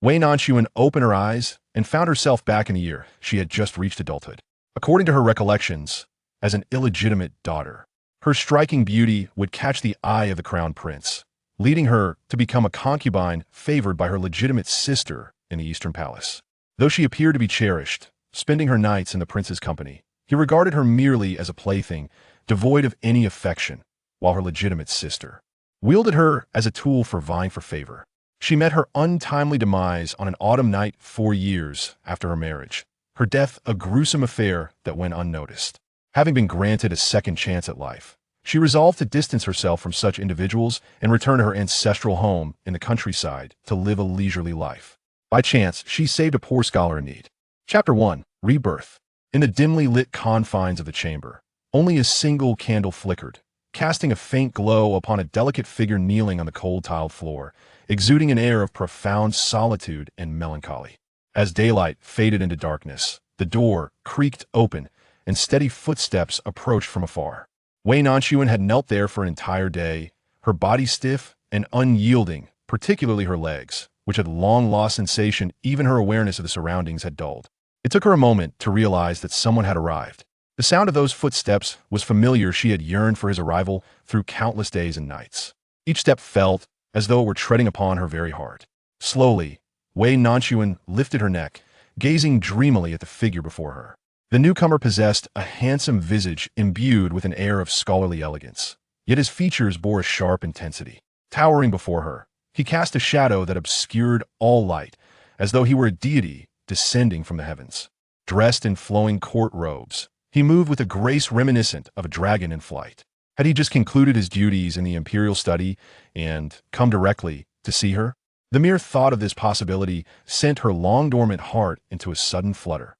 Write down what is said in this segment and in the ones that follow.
Wei Nanxun opened her eyes and found herself back in the year she had just reached adulthood. According to her recollections, as an illegitimate daughter, her striking beauty would catch the eye of the crown prince, leading her to become a concubine favored by her legitimate sister in the Eastern Palace. Though she appeared to be cherished, spending her nights in the prince's company, he regarded her merely as a plaything, devoid of any affection, while her legitimate sister wielded her as a tool for vying for favor. She met her untimely demise on an autumn night 4 years after her marriage, her death a gruesome affair that went unnoticed. Having been granted a second chance at life, she resolved to distance herself from such individuals and return to her ancestral home in the countryside to live a leisurely life. By chance, she saved a poor scholar in need. Chapter 1. Rebirth. In the dimly lit confines of the chamber, only a single candle flickered, casting a faint glow upon a delicate figure kneeling on the cold tiled floor, exuding an air of profound solitude and melancholy. As daylight faded into darkness, the door creaked open, and steady footsteps approached from afar. Wei Nanxun had knelt there for an entire day, her body stiff and unyielding, particularly her legs, which had long lost sensation even her awareness of the surroundings had dulled. It took her a moment to realize that someone had arrived. The sound of those footsteps was familiar. She had yearned for his arrival through countless days and nights. Each step felt as though it were treading upon her very heart. Slowly, Wei Nanxun lifted her neck, gazing dreamily at the figure before her. The newcomer possessed a handsome visage imbued with an air of scholarly elegance, yet his features bore a sharp intensity. Towering before her, he cast a shadow that obscured all light, as though he were a deity descending from the heavens. Dressed in flowing court robes, he moved with a grace reminiscent of a dragon in flight. Had he just concluded his duties in the imperial study and come directly to see her? The mere thought of this possibility sent her long-dormant heart into a sudden flutter.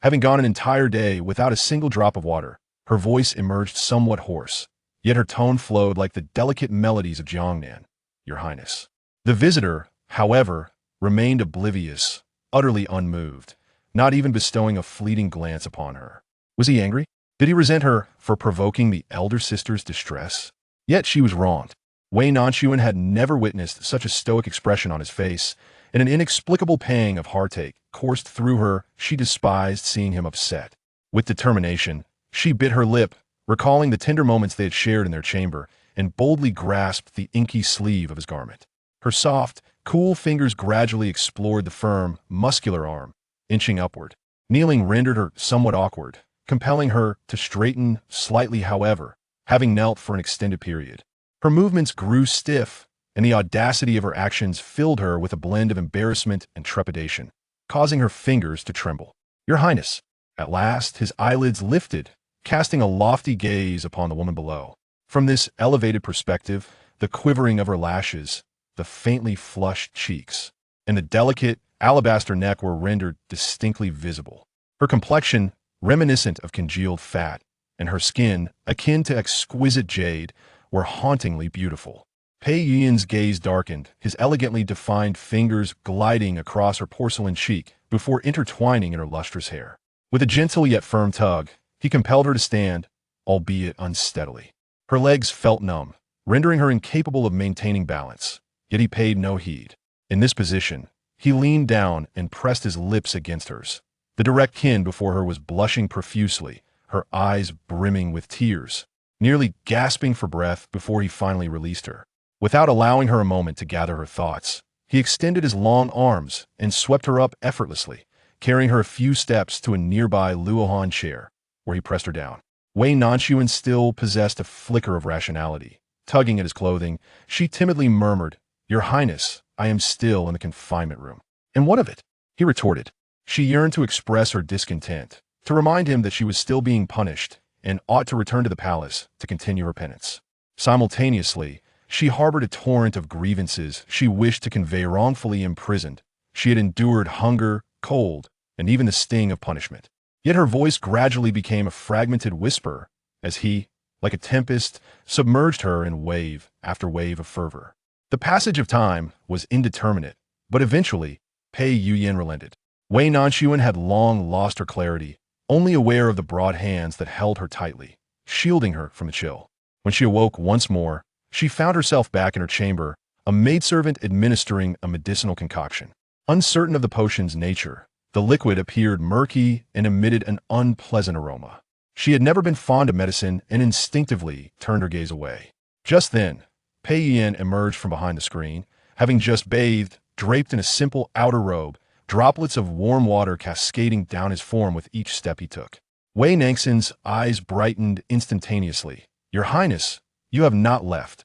Having gone an entire day without a single drop of water, her voice emerged somewhat hoarse, yet her tone flowed like the delicate melodies of Jiangnan, Your Highness. The visitor, however, remained oblivious, utterly unmoved, not even bestowing a fleeting glance upon her. Was he angry? Did he resent her for provoking the elder sister's distress? Yet she was wronged. Wei Nanxun had never witnessed such a stoic expression on his face, and an inexplicable pang of heartache coursed through her. She despised seeing him upset. With determination, she bit her lip, recalling the tender moments they had shared in their chamber, and boldly grasped the inky sleeve of his garment. Her soft, cool fingers gradually explored the firm, muscular arm, inching upward. Kneeling rendered her somewhat awkward, compelling her to straighten slightly. However, having knelt for an extended period, her movements grew stiff, and the audacity of her actions filled her with a blend of embarrassment and trepidation, causing her fingers to tremble. Your Highness. At last, his eyelids lifted, casting a lofty gaze upon the woman below. From this elevated perspective, the quivering of her lashes, the faintly flushed cheeks, and the delicate alabaster neck were rendered distinctly visible. Her complexion, reminiscent of congealed fat, and her skin, akin to exquisite jade, were hauntingly beautiful. Pei Yuyan's gaze darkened, his elegantly defined fingers gliding across her porcelain cheek before intertwining in her lustrous hair. With a gentle yet firm tug, he compelled her to stand, albeit unsteadily. Her legs felt numb, rendering her incapable of maintaining balance, yet he paid no heed. In this position, he leaned down and pressed his lips against hers. The direct kin before her was blushing profusely, her eyes brimming with tears, nearly gasping for breath before he finally released her. Without allowing her a moment to gather her thoughts, he extended his long arms and swept her up effortlessly, carrying her a few steps to a nearby Luohan chair, where he pressed her down. Wei Nanxun still possessed a flicker of rationality. Tugging at his clothing, she timidly murmured, Your Highness, I am still in the confinement room. And what of it? He retorted. She yearned to express her discontent, to remind him that she was still being punished and ought to return to the palace to continue her penance. Simultaneously, she harbored a torrent of grievances she wished to convey. Wrongfully imprisoned, she had endured hunger, cold, and even the sting of punishment. Yet her voice gradually became a fragmented whisper as he, like a tempest, submerged her in wave after wave of fervor. The passage of time was indeterminate, but eventually, Pei Yuyan relented. Wei Nanxun had long lost her clarity, only aware of the broad hands that held her tightly, shielding her from the chill. When she awoke once more, she found herself back in her chamber, a maidservant administering a medicinal concoction. Uncertain of the potion's nature, the liquid appeared murky and emitted an unpleasant aroma. She had never been fond of medicine and instinctively turned her gaze away. Just then, Pei Yin emerged from behind the screen, having just bathed, draped in a simple outer robe, droplets of warm water cascading down his form with each step he took. Wei Nanxun's eyes brightened instantaneously. "Your Highness, you have not left."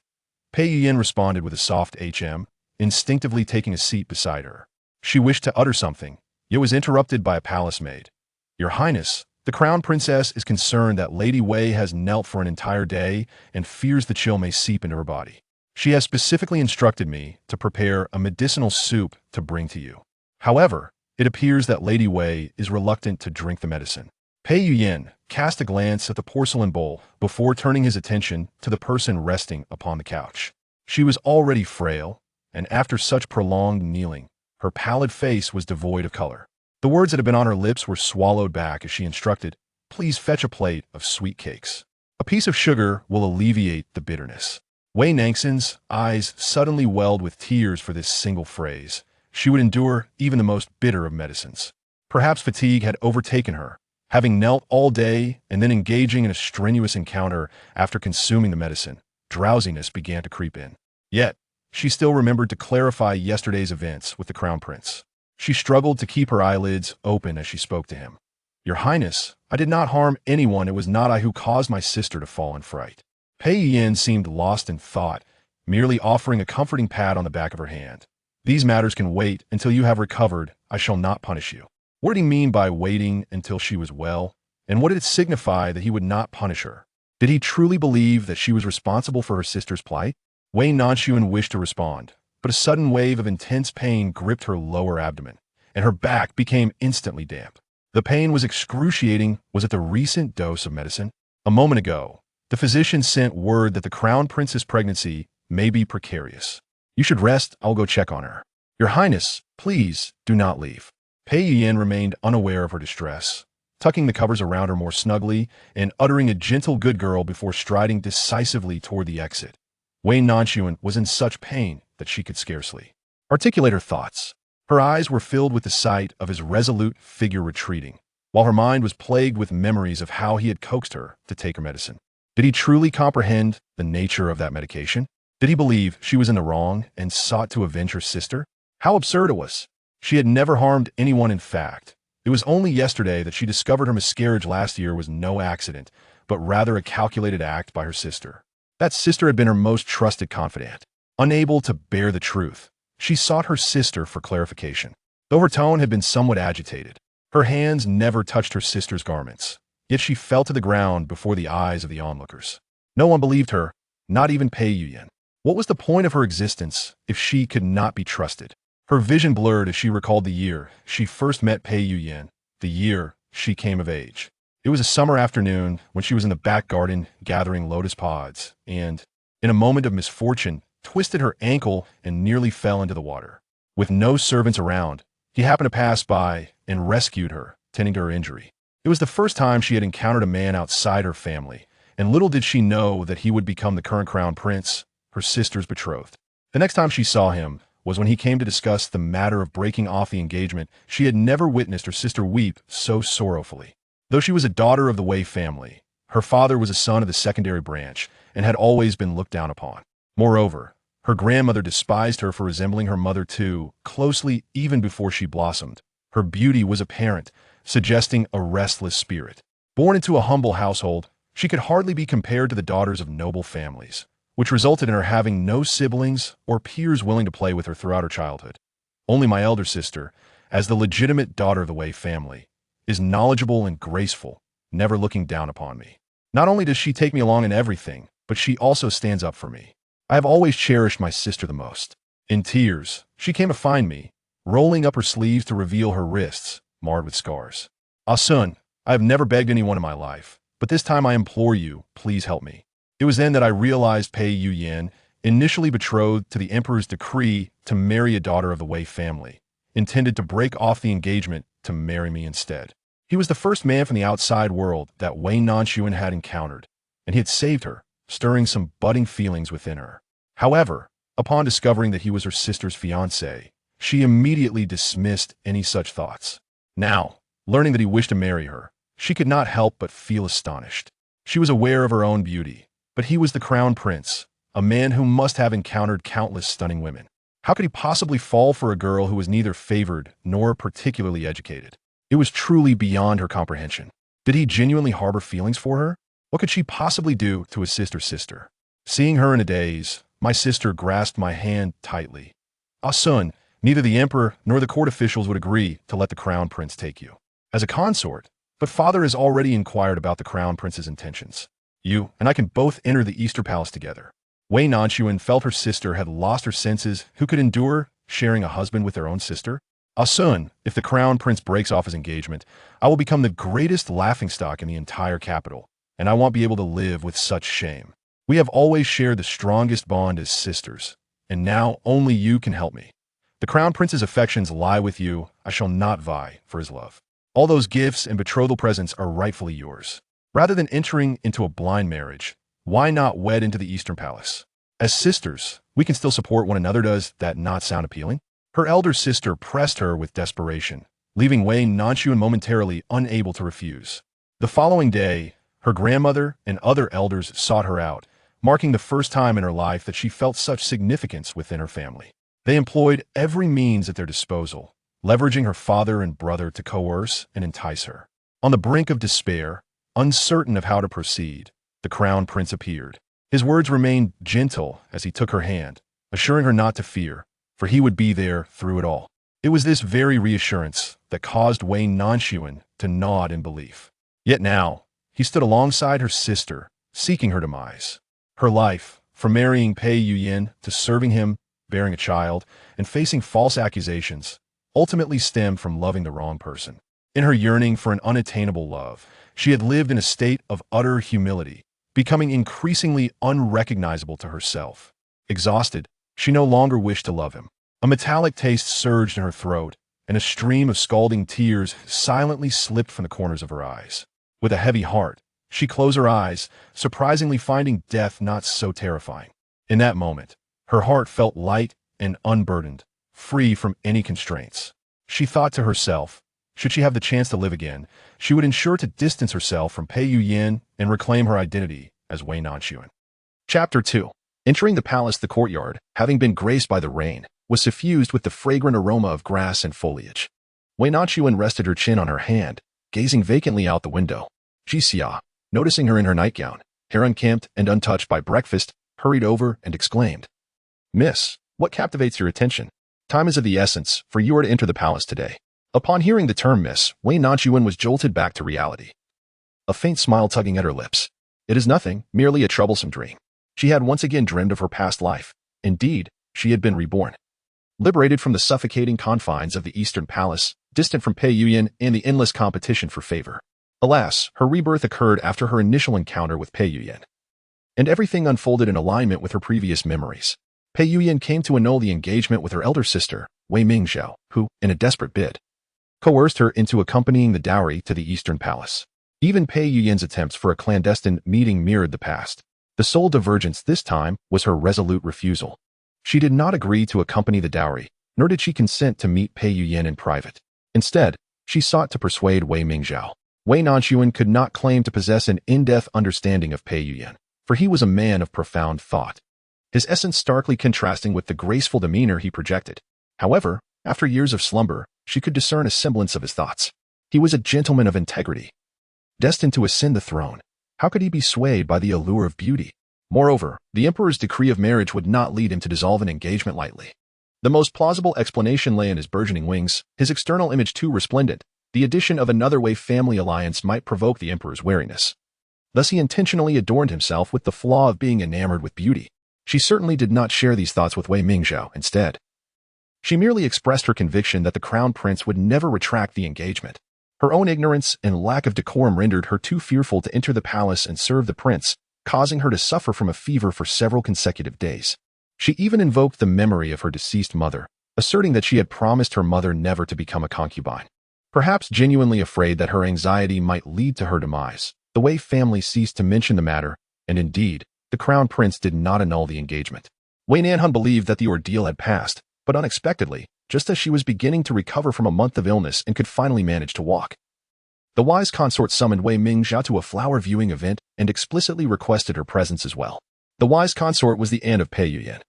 Pei Yin responded with a soft HM, instinctively taking a seat beside her. She wished to utter something, yet was interrupted by a palace maid. "Your Highness, the crown princess is concerned that Lady Wei has knelt for an entire day and fears the chill may seep into her body. She has specifically instructed me to prepare a medicinal soup to bring to you. However, it appears that Lady Wei is reluctant to drink the medicine." Pei Yin cast a glance at the porcelain bowl before turning his attention to the person resting upon the couch. She was already frail, and after such prolonged kneeling, her pallid face was devoid of color. The words that had been on her lips were swallowed back as she instructed, "Please fetch a plate of sweet cakes. A piece of sugar will alleviate the bitterness." Wei Nanxun's eyes suddenly welled with tears for this single phrase. She would endure even the most bitter of medicines. Perhaps fatigue had overtaken her, having knelt all day and then engaging in a strenuous encounter after consuming the medicine. Drowsiness began to creep in. Yet, she still remembered to clarify yesterday's events with the crown prince. She struggled to keep her eyelids open as she spoke to him. "Your Highness, I did not harm anyone. It was not I who caused my sister to fall in fright." Pei Yin seemed lost in thought, merely offering a comforting pat on the back of her hand. "These matters can wait until you have recovered. I shall not punish you." What did he mean by waiting until she was well? And what did it signify that he would not punish her? Did he truly believe that she was responsible for her sister's plight? Wei Nanxun wished to respond, but a sudden wave of intense pain gripped her lower abdomen, and her back became instantly damp. The pain was excruciating. Was it the recent dose of medicine? A moment ago, the physician sent word that the crown prince's pregnancy may be precarious. "You should rest. I'll go check on her." "Your Highness, please do not leave." Pei Yin remained unaware of her distress, tucking the covers around her more snugly and uttering a gentle good girl before striding decisively toward the exit. Wei Nanxun was in such pain that she could scarcely articulate her thoughts. Her eyes were filled with the sight of his resolute figure retreating, while her mind was plagued with memories of how he had coaxed her to take her medicine. Did he truly comprehend the nature of that medication? Did he believe she was in the wrong and sought to avenge her sister? How absurd it was! She had never harmed anyone. In fact, it was only yesterday that she discovered her miscarriage last year was no accident, but rather a calculated act by her sister. That sister had been her most trusted confidant. Unable to bear the truth, she sought her sister for clarification. Though her tone had been somewhat agitated, her hands never touched her sister's garments, yet she fell to the ground before the eyes of the onlookers. No one believed her, not even Pei Yin. What was the point of her existence if she could not be trusted? Her vision blurred as she recalled the year she first met Pei Yin, the year she came of age. It was a summer afternoon when she was in the back garden gathering lotus pods and, in a moment of misfortune, twisted her ankle and nearly fell into the water. With no servants around, he happened to pass by and rescued her, tending to her injury. It was the first time she had encountered a man outside her family, and little did she know that he would become the current crown prince, her sister's betrothed. The next time she saw him was when he came to discuss the matter of breaking off the engagement. She had never witnessed her sister weep so sorrowfully. Though she was a daughter of the Wei family, her father was a son of the secondary branch and had always been looked down upon. Moreover, her grandmother despised her for resembling her mother too closely even before she blossomed. Her beauty was apparent, suggesting a restless spirit. Born into a humble household, she could hardly be compared to the daughters of noble families, which resulted in her having no siblings or peers willing to play with her throughout her childhood. Only my elder sister, as the legitimate daughter of the Wei family, is knowledgeable and graceful, never looking down upon me. Not only does she take me along in everything, but she also stands up for me. I have always cherished my sister the most. In tears, she came to find me, rolling up her sleeves to reveal her wrists, marred with scars. "Ah Sun, I have never begged anyone in my life, but this time I implore you, please help me." It was then that I realized Pei Yin, initially betrothed to the emperor's decree to marry a daughter of the Wei family, intended to break off the engagement to marry me instead. He was the first man from the outside world that Wei Nanxun had encountered, and he had saved her, stirring some budding feelings within her. However, upon discovering that he was her sister's fiancé, She immediately dismissed any such thoughts. Now, learning that he wished to marry her, she could not help but feel astonished. She was aware of her own beauty, but he was the crown prince, a man who must have encountered countless stunning women. How could he possibly fall for a girl who was neither favored nor particularly educated? It was truly beyond her comprehension. Did he genuinely harbor feelings for her? What could she possibly do to assist her sister? Seeing her in a daze, my sister grasped my hand tightly. "Ah, son, neither the emperor nor the court officials would agree to let the crown prince take you as a consort, but father has already inquired about the crown prince's intentions. You and I can both enter the Eastern Palace together." Wei Nanxun felt her sister had lost her senses. Who could endure sharing a husband with their own sister? "Ah, son, if the crown prince breaks off his engagement, I will become the greatest laughingstock in the entire capital, and I won't be able to live with such shame. We have always shared the strongest bond as sisters, and now only you can help me. The crown prince's affections lie with you. I shall not vie for his love. All those gifts and betrothal presents are rightfully yours. Rather than entering into a blind marriage, why not wed into the Eastern Palace? As sisters, we can still support one another. Does that not sound appealing?" Her elder sister pressed her with desperation, leaving Wei Nanxun momentarily unable to refuse. The following day, her grandmother and other elders sought her out, marking the first time in her life that she felt such significance within her family. They employed every means at their disposal, leveraging her father and brother to coerce and entice her. On the brink of despair, uncertain of how to proceed, the crown prince appeared. His words remained gentle as he took her hand, assuring her not to fear, for he would be there through it all. It was this very reassurance that caused Wei Nanxun to nod in belief. Yet now, he stood alongside her sister, seeking her demise. Her life, from marrying Pei Yuyan to serving him, bearing a child, and facing false accusations, ultimately stemmed from loving the wrong person. In her yearning for an unattainable love, she had lived in a state of utter humility, becoming increasingly unrecognizable to herself. Exhausted, she no longer wished to love him. A metallic taste surged in her throat, and a stream of scalding tears silently slipped from the corners of her eyes. With a heavy heart, she closed her eyes, surprisingly finding death not so terrifying. In that moment, her heart felt light and unburdened, free from any constraints. She thought to herself, should she have the chance to live again, she would ensure to distance herself from Pei Yuyan and reclaim her identity as Wei Nanxun. Chapter 2. Entering the palace, the courtyard, having been graced by the rain, was suffused with the fragrant aroma of grass and foliage. Wei Nanxun rested her chin on her hand, gazing vacantly out the window. Jixia, noticing her in her nightgown, hair unkempt and untouched by breakfast, hurried over and exclaimed, "Miss, what captivates your attention? Time is of the essence, for you are to enter the palace today." Upon hearing the term miss, Wei Nanxun was jolted back to reality. A faint smile tugging at her lips. It is nothing, merely a troublesome dream. She had once again dreamed of her past life. Indeed, she had been reborn. Liberated from the suffocating confines of the Eastern Palace, distant from Pei Yuyan and the endless competition for favor. Alas, her rebirth occurred after her initial encounter with Pei Yuyan. And everything unfolded in alignment with her previous memories. Pei Yuyan came to annul the engagement with her elder sister, Wei Mingzhou, who, in a desperate bid, coerced her into accompanying the dowry to the Eastern Palace. Even Pei Yuyan's attempts for a clandestine meeting mirrored the past. The sole divergence this time was her resolute refusal. She did not agree to accompany the dowry, nor did she consent to meet Pei Yuyan in private. Instead, she sought to persuade Wei Mingzhou. Wei Nanxun could not claim to possess an in-depth understanding of Pei Yuyan, for he was a man of profound thought, his essence starkly contrasting with the graceful demeanor he projected. However, after years of slumber, she could discern a semblance of his thoughts. He was a gentleman of integrity, destined to ascend the throne. How could he be swayed by the allure of beauty? Moreover, the emperor's decree of marriage would not lead him to dissolve an engagement lightly. The most plausible explanation lay in his burgeoning wings, his external image too resplendent. The addition of another Wei family alliance might provoke the emperor's wariness. Thus he intentionally adorned himself with the flaw of being enamored with beauty. She certainly did not share these thoughts with Wei Mingzhou. Instead, she merely expressed her conviction that the crown prince would never retract the engagement. Her own ignorance and lack of decorum rendered her too fearful to enter the palace and serve the prince, causing her to suffer from a fever for several consecutive days. She even invoked the memory of her deceased mother, asserting that she had promised her mother never to become a concubine. Perhaps genuinely afraid that her anxiety might lead to her demise, the Wei family ceased to mention the matter, and indeed, the crown prince did not annul the engagement. Wei Nanxun believed that the ordeal had passed, but unexpectedly, just as she was beginning to recover from a month of illness and could finally manage to walk. The wise consort summoned Wei Mingzhao to a flower viewing event and explicitly requested her presence as well. The wise consort was the aunt of Pei Yuyan.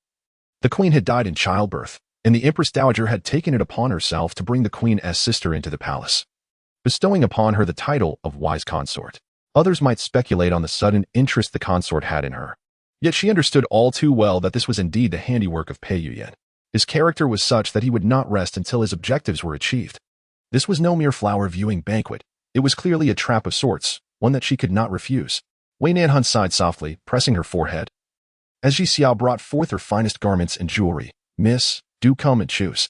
The queen had died in childbirth, and the Empress Dowager had taken it upon herself to bring the queen as sister into the palace, bestowing upon her the title of wise consort. Others might speculate on the sudden interest the consort had in her. Yet she understood all too well that this was indeed the handiwork of Pei Yuyan. His character was such that he would not rest until his objectives were achieved. This was no mere flower viewing banquet. It was clearly a trap of sorts, one that she could not refuse. Wei Nanxun sighed softly, pressing her forehead. As Ji Xiao brought forth her finest garments and jewelry, "Miss, do come and choose."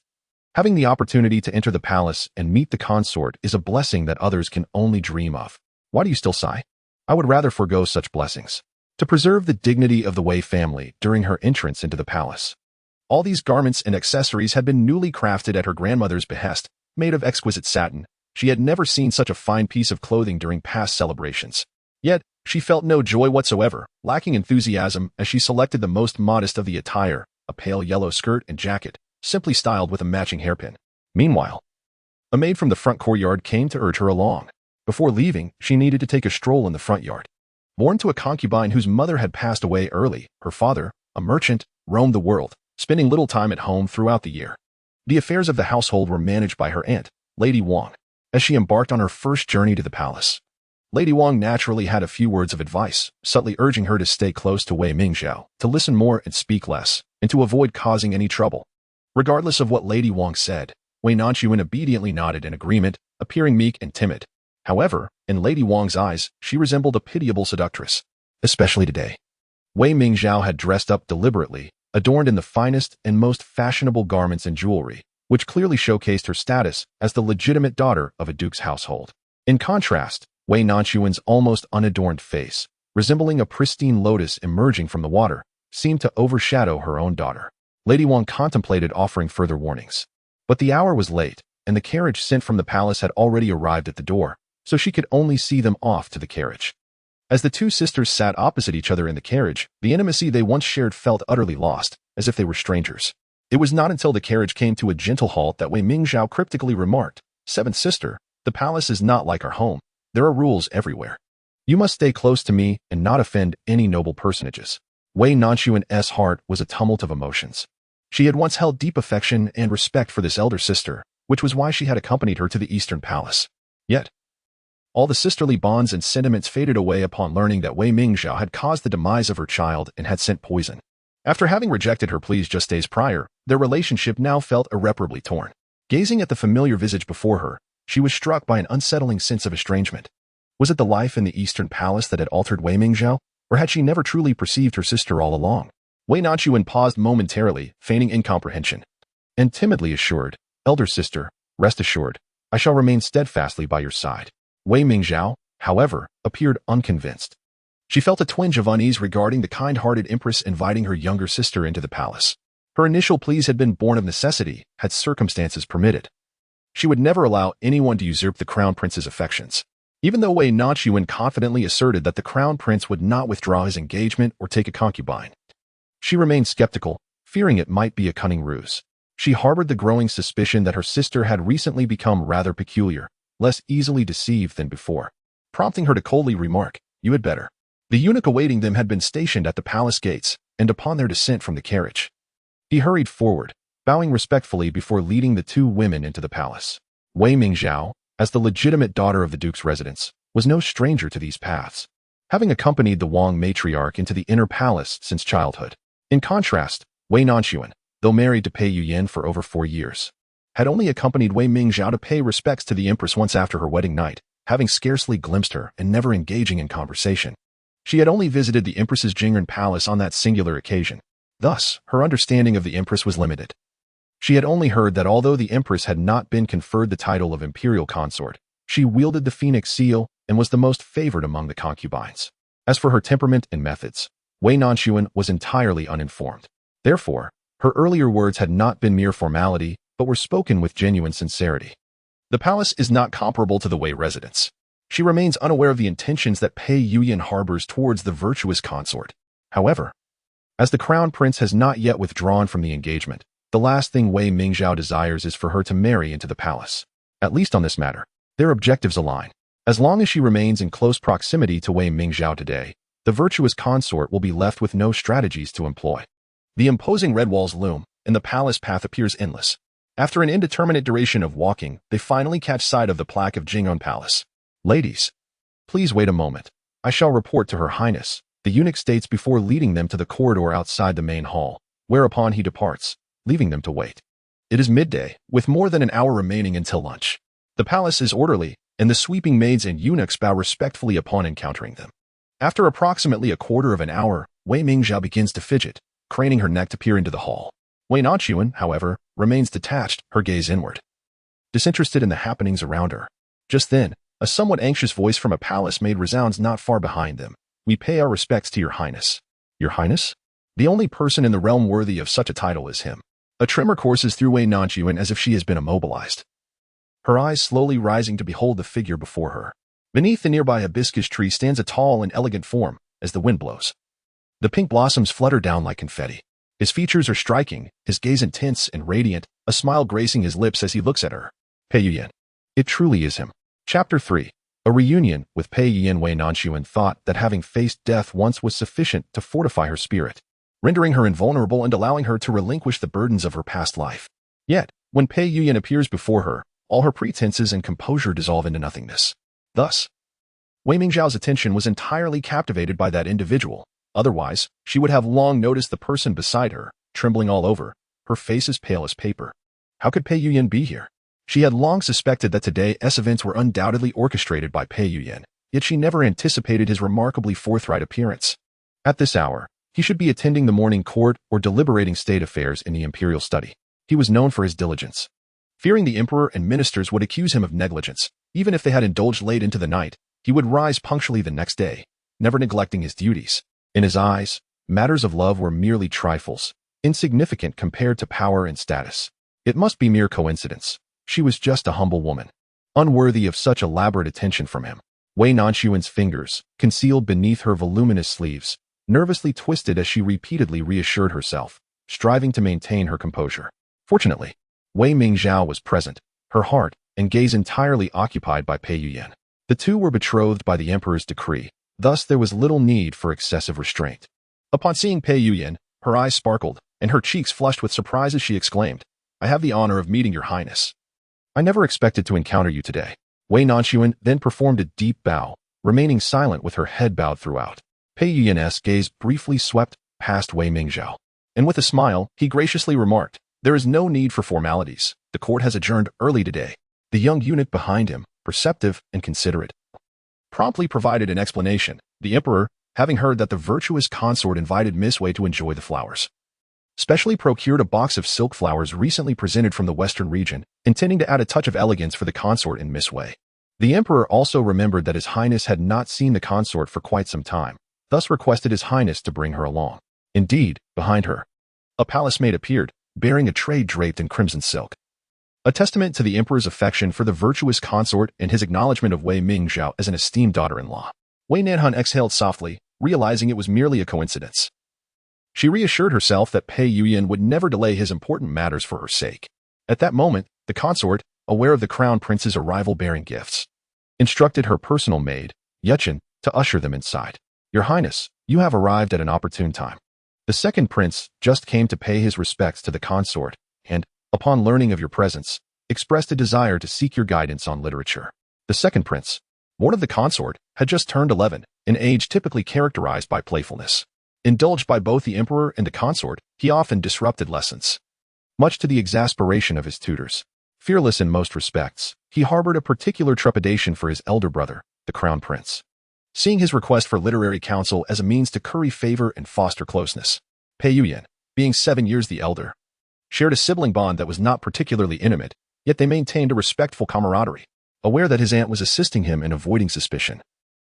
Having the opportunity to enter the palace and meet the consort is a blessing that others can only dream of. Why do you still sigh? I would rather forego such blessings. To preserve the dignity of the Wei family during her entrance into the palace. All these garments and accessories had been newly crafted at her grandmother's behest, made of exquisite satin. She had never seen such a fine piece of clothing during past celebrations. Yet, she felt no joy whatsoever, lacking enthusiasm as she selected the most modest of the attire, a pale yellow skirt and jacket, simply styled with a matching hairpin. Meanwhile, a maid from the front courtyard came to urge her along. Before leaving, she needed to take a stroll in the front yard. Born to a concubine whose mother had passed away early, her father, a merchant, roamed the world, spending little time at home throughout the year. The affairs of the household were managed by her aunt, Lady Wang, as she embarked on her first journey to the palace. Lady Wang naturally had a few words of advice, subtly urging her to stay close to Wei Mingzhao, to listen more and speak less, and to avoid causing any trouble. Regardless of what Lady Wang said, Wei Nanxun obediently nodded in agreement, appearing meek and timid. However, in Lady Wang's eyes, she resembled a pitiable seductress, especially today. Wei Mingzhao had dressed up deliberately, adorned in the finest and most fashionable garments and jewelry, which clearly showcased her status as the legitimate daughter of a duke's household. In contrast, Wei Nanxuan's almost unadorned face, resembling a pristine lotus emerging from the water, seemed to overshadow her own daughter. Lady Wang contemplated offering further warnings. But the hour was late, and the carriage sent from the palace had already arrived at the door, so she could only see them off to the carriage. As the two sisters sat opposite each other in the carriage, the intimacy they once shared felt utterly lost, as if they were strangers. It was not until the carriage came to a gentle halt that Wei Mingzhao cryptically remarked, "Seventh sister, the palace is not like our home. There are rules everywhere. You must stay close to me and not offend any noble personages." Wei Nanxuan's heart was a tumult of emotions. She had once held deep affection and respect for this elder sister, which was why she had accompanied her to the Eastern Palace. Yet, all the sisterly bonds and sentiments faded away upon learning that Wei Mingzhao had caused the demise of her child and had sent poison. After having rejected her pleas just days prior, their relationship now felt irreparably torn. Gazing at the familiar visage before her, she was struck by an unsettling sense of estrangement. Was it the life in the Eastern Palace that had altered Wei Mingzhao, or had she never truly perceived her sister all along? Wei Nanxun paused momentarily, feigning incomprehension, and timidly assured, "Elder sister, rest assured, I shall remain steadfastly by your side." Wei Mingzhao, however, appeared unconvinced. She felt a twinge of unease regarding the kind-hearted empress inviting her younger sister into the palace. Her initial pleas had been born of necessity, had circumstances permitted. She would never allow anyone to usurp the crown prince's affections. Even though Wei Nanxun confidently asserted that the crown prince would not withdraw his engagement or take a concubine, she remained skeptical, fearing it might be a cunning ruse. She harbored the growing suspicion that her sister had recently become rather peculiar, less easily deceived than before, prompting her to coldly remark, "You had better." The eunuch awaiting them had been stationed at the palace gates, and upon their descent from the carriage, he hurried forward, bowing respectfully before leading the two women into the palace. Wei Mingzhao, as the legitimate daughter of the duke's residence, was no stranger to these paths, having accompanied the Wang matriarch into the inner palace since childhood. In contrast, Wei Nanxun, though married to Pei Yuyan for over 4 years, had only accompanied Wei Mingzhao to pay respects to the empress once after her wedding night, having scarcely glimpsed her and never engaging in conversation. She had only visited the empress's Jingren palace on that singular occasion. Thus, her understanding of the empress was limited. She had only heard that although the empress had not been conferred the title of imperial consort, she wielded the phoenix seal and was the most favored among the concubines. As for her temperament and methods, Wei Nanxun was entirely uninformed. Therefore, her earlier words had not been mere formality, but were spoken with genuine sincerity. The palace is not comparable to the Wei residence. She remains unaware of the intentions that Pei Yuyan harbors towards the virtuous consort. However, as the crown prince has not yet withdrawn from the engagement, The last thing Wei Mingzhao desires is for her to marry into the palace. At least on this matter, their objectives align. As long as she remains in close proximity to Wei Mingzhao today, the virtuous consort will be left with no strategies to employ. The imposing red walls loom, and the palace path appears endless. After an indeterminate duration of walking, they finally catch sight of the plaque of Jing'an Palace. "Ladies, please wait a moment. I shall report to Her Highness," the eunuch states before leading them to the corridor outside the main hall, whereupon he departs, leaving them to wait. It is midday, with more than an hour remaining until lunch. The palace is orderly, and the sweeping maids and eunuchs bow respectfully upon encountering them. After approximately a quarter of an hour, Wei Mingzhao begins to fidget, craning her neck to peer into the hall. Wei Nanxun, however, remains detached, her gaze inward, disinterested in the happenings around her. Just then, a somewhat anxious voice from a palace maid resounds not far behind them. "We pay our respects to Your Highness." "Your Highness?" The only person in the realm worthy of such a title is him. A tremor courses through Wei Nanxun as if she has been immobilized, her eyes slowly rising to behold the figure before her. Beneath the nearby hibiscus tree stands a tall and elegant form, as the wind blows. The pink blossoms flutter down like confetti. His features are striking, his gaze intense and radiant, a smile gracing his lips as he looks at her. Pei Yuyan. It truly is him. Chapter 3. A reunion with Pei Yuyan. Wei Nanxun thought that having faced death once was sufficient to fortify her spirit, rendering her invulnerable and allowing her to relinquish the burdens of her past life. Yet, when Pei Yuyan appears before her, all her pretenses and composure dissolve into nothingness. Thus, Wei Mingzhao's attention was entirely captivated by that individual. Otherwise, she would have long noticed the person beside her, trembling all over, her face as pale as paper. How could Pei Yuyan be here? She had long suspected that today's events were undoubtedly orchestrated by Pei Yuyan, yet she never anticipated his remarkably forthright appearance. At this hour, he should be attending the morning court or deliberating state affairs in the imperial study. He was known for his diligence. Fearing the emperor and ministers would accuse him of negligence, even if they had indulged late into the night, he would rise punctually the next day, never neglecting his duties. In his eyes, matters of love were merely trifles, insignificant compared to power and status. It must be mere coincidence. She was just a humble woman, unworthy of such elaborate attention from him. Wei Nanxuan's fingers, concealed beneath her voluminous sleeves, nervously twisted as she repeatedly reassured herself, striving to maintain her composure. Fortunately, Wei Mingzhao was present, her heart and gaze entirely occupied by Pei Yuyan. The two were betrothed by the emperor's decree, thus there was little need for excessive restraint. Upon seeing Pei Yuyan, her eyes sparkled, and her cheeks flushed with surprise as she exclaimed, "I have the honor of meeting Your Highness. I never expected to encounter you today." Wei Nanxun then performed a deep bow, remaining silent with her head bowed throughout. Pei Yuyan's gaze briefly swept past Wei Mingzhao, and with a smile, he graciously remarked, "There is no need for formalities. The court has adjourned early today." The young eunuch behind him, perceptive and considerate, promptly provided an explanation. The emperor, having heard that the virtuous consort invited Miss Wei to enjoy the flowers, specially procured a box of silk flowers recently presented from the western region, intending to add a touch of elegance for the consort and Miss Wei. The emperor also remembered that His Highness had not seen the consort for quite some time, thus requested His Highness to bring her along. Indeed, behind her, a palace maid appeared, bearing a tray draped in crimson silk, a testament to the emperor's affection for the virtuous consort and his acknowledgement of Wei Mingzhao as an esteemed daughter-in-law. Wei Nanxun exhaled softly, realizing it was merely a coincidence. She reassured herself that Pei Yuyan would never delay his important matters for her sake. At that moment, the consort, aware of the crown prince's arrival bearing gifts, instructed her personal maid, Yuchen, to usher them inside. "Your Highness, you have arrived at an opportune time." The second prince just came to pay his respects to the consort, and, upon learning of your presence, expressed a desire to seek your guidance on literature. The second prince, born of the consort, had just turned 11, an age typically characterized by playfulness. Indulged by both the emperor and the consort, he often disrupted lessons, much to the exasperation of his tutors. Fearless in most respects, he harbored a particular trepidation for his elder brother, the crown prince, seeing his request for literary counsel as a means to curry favor and foster closeness. Pei Yuyan, being 7 years the elder, shared a sibling bond that was not particularly intimate, yet they maintained a respectful camaraderie. Aware that his aunt was assisting him in avoiding suspicion,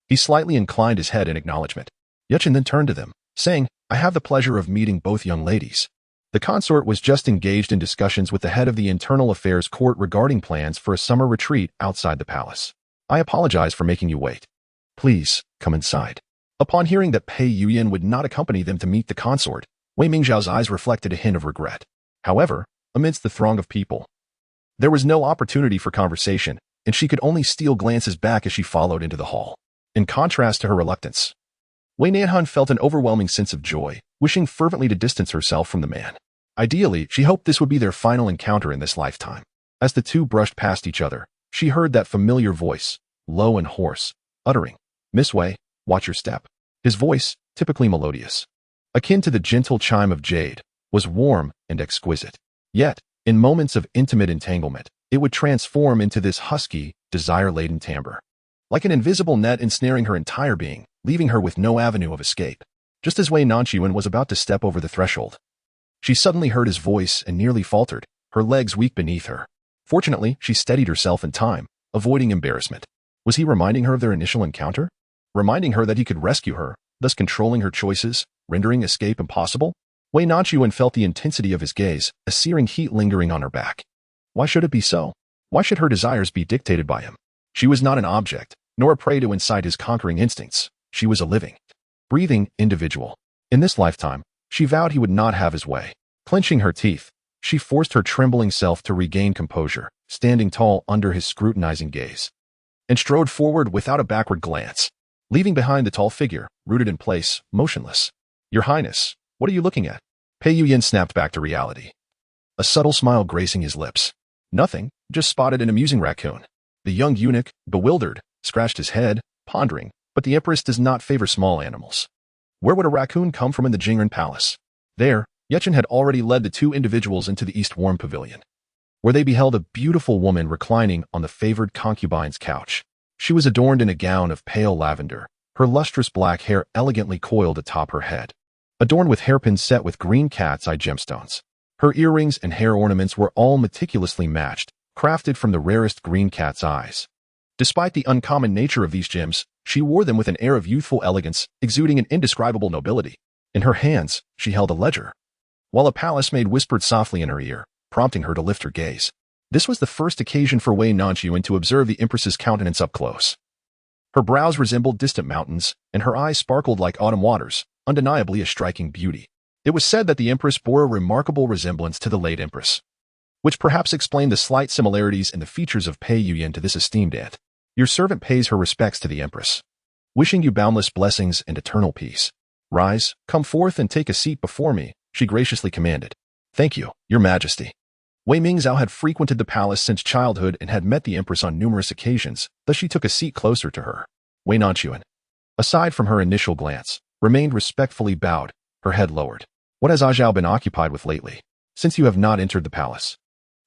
he slightly inclined his head in acknowledgement. Yuchen then turned to them, saying, "I have the pleasure of meeting both young ladies." The consort was just engaged in discussions with the head of the Internal Affairs Court regarding plans for a summer retreat outside the palace. "I apologize for making you wait. Please, come inside." Upon hearing that Pei Yuyan would not accompany them to meet the consort, Wei Mingzhao's eyes reflected a hint of regret. However, amidst the throng of people, there was no opportunity for conversation, and she could only steal glances back as she followed into the hall. In contrast to her reluctance, Wei Nanxun felt an overwhelming sense of joy, wishing fervently to distance herself from the man. Ideally, she hoped this would be their final encounter in this lifetime. As the two brushed past each other, she heard that familiar voice, low and hoarse, uttering, "Miss Wei, watch your step." His voice, typically melodious, akin to the gentle chime of jade, was warm and exquisite. Yet, in moments of intimate entanglement, it would transform into this husky, desire-laden timbre, like an invisible net ensnaring her entire being, leaving her with no avenue of escape. Just as Wei Nanxun was about to step over the threshold, she suddenly heard his voice and nearly faltered, her legs weak beneath her. Fortunately, she steadied herself in time, avoiding embarrassment. Was he reminding her of their initial encounter? Reminding her that he could rescue her, thus controlling her choices, rendering escape impossible? Wei Nanxun felt the intensity of his gaze, a searing heat lingering on her back. Why should it be so? Why should her desires be dictated by him? She was not an object, nor a prey to incite his conquering instincts. She was a living, breathing individual. In this lifetime, she vowed he would not have his way. Clenching her teeth, she forced her trembling self to regain composure, standing tall under his scrutinizing gaze, and strode forward without a backward glance, leaving behind the tall figure, rooted in place, motionless. "Your Highness, what are you looking at?" Pei Yuyan snapped back to reality, a subtle smile gracing his lips. "Nothing, just spotted an amusing raccoon." The young eunuch, bewildered, scratched his head, pondering, but the Empress does not favor small animals. Where would a raccoon come from in the Jingren Palace? There, Yechen had already led the two individuals into the East Warm Pavilion, where they beheld a beautiful woman reclining on the favored concubine's couch. She was adorned in a gown of pale lavender, her lustrous black hair elegantly coiled atop her head, adorned with hairpins set with green cat's eye gemstones. Her earrings and hair ornaments were all meticulously matched, crafted from the rarest green cat's eyes. Despite the uncommon nature of these gems, she wore them with an air of youthful elegance, exuding an indescribable nobility. In her hands, she held a ledger, while a palace maid whispered softly in her ear, prompting her to lift her gaze. This was the first occasion for Wei Nanxun to observe the Empress's countenance up close. Her brows resembled distant mountains, and her eyes sparkled like autumn waters, undeniably a striking beauty. It was said that the Empress bore a remarkable resemblance to the late Empress, which perhaps explained the slight similarities in the features of Pei Yuyan to this esteemed aunt. "Your servant pays her respects to the Empress, wishing you boundless blessings and eternal peace. Rise, come forth and take a seat before me," she graciously commanded. "Thank you, Your Majesty." Wei Mingzhao had frequented the palace since childhood and had met the Empress on numerous occasions, thus she took a seat closer to her. Wei Nanxun, aside from her initial glance, remained respectfully bowed, her head lowered. "What has Zhao been occupied with lately, since you have not entered the palace?"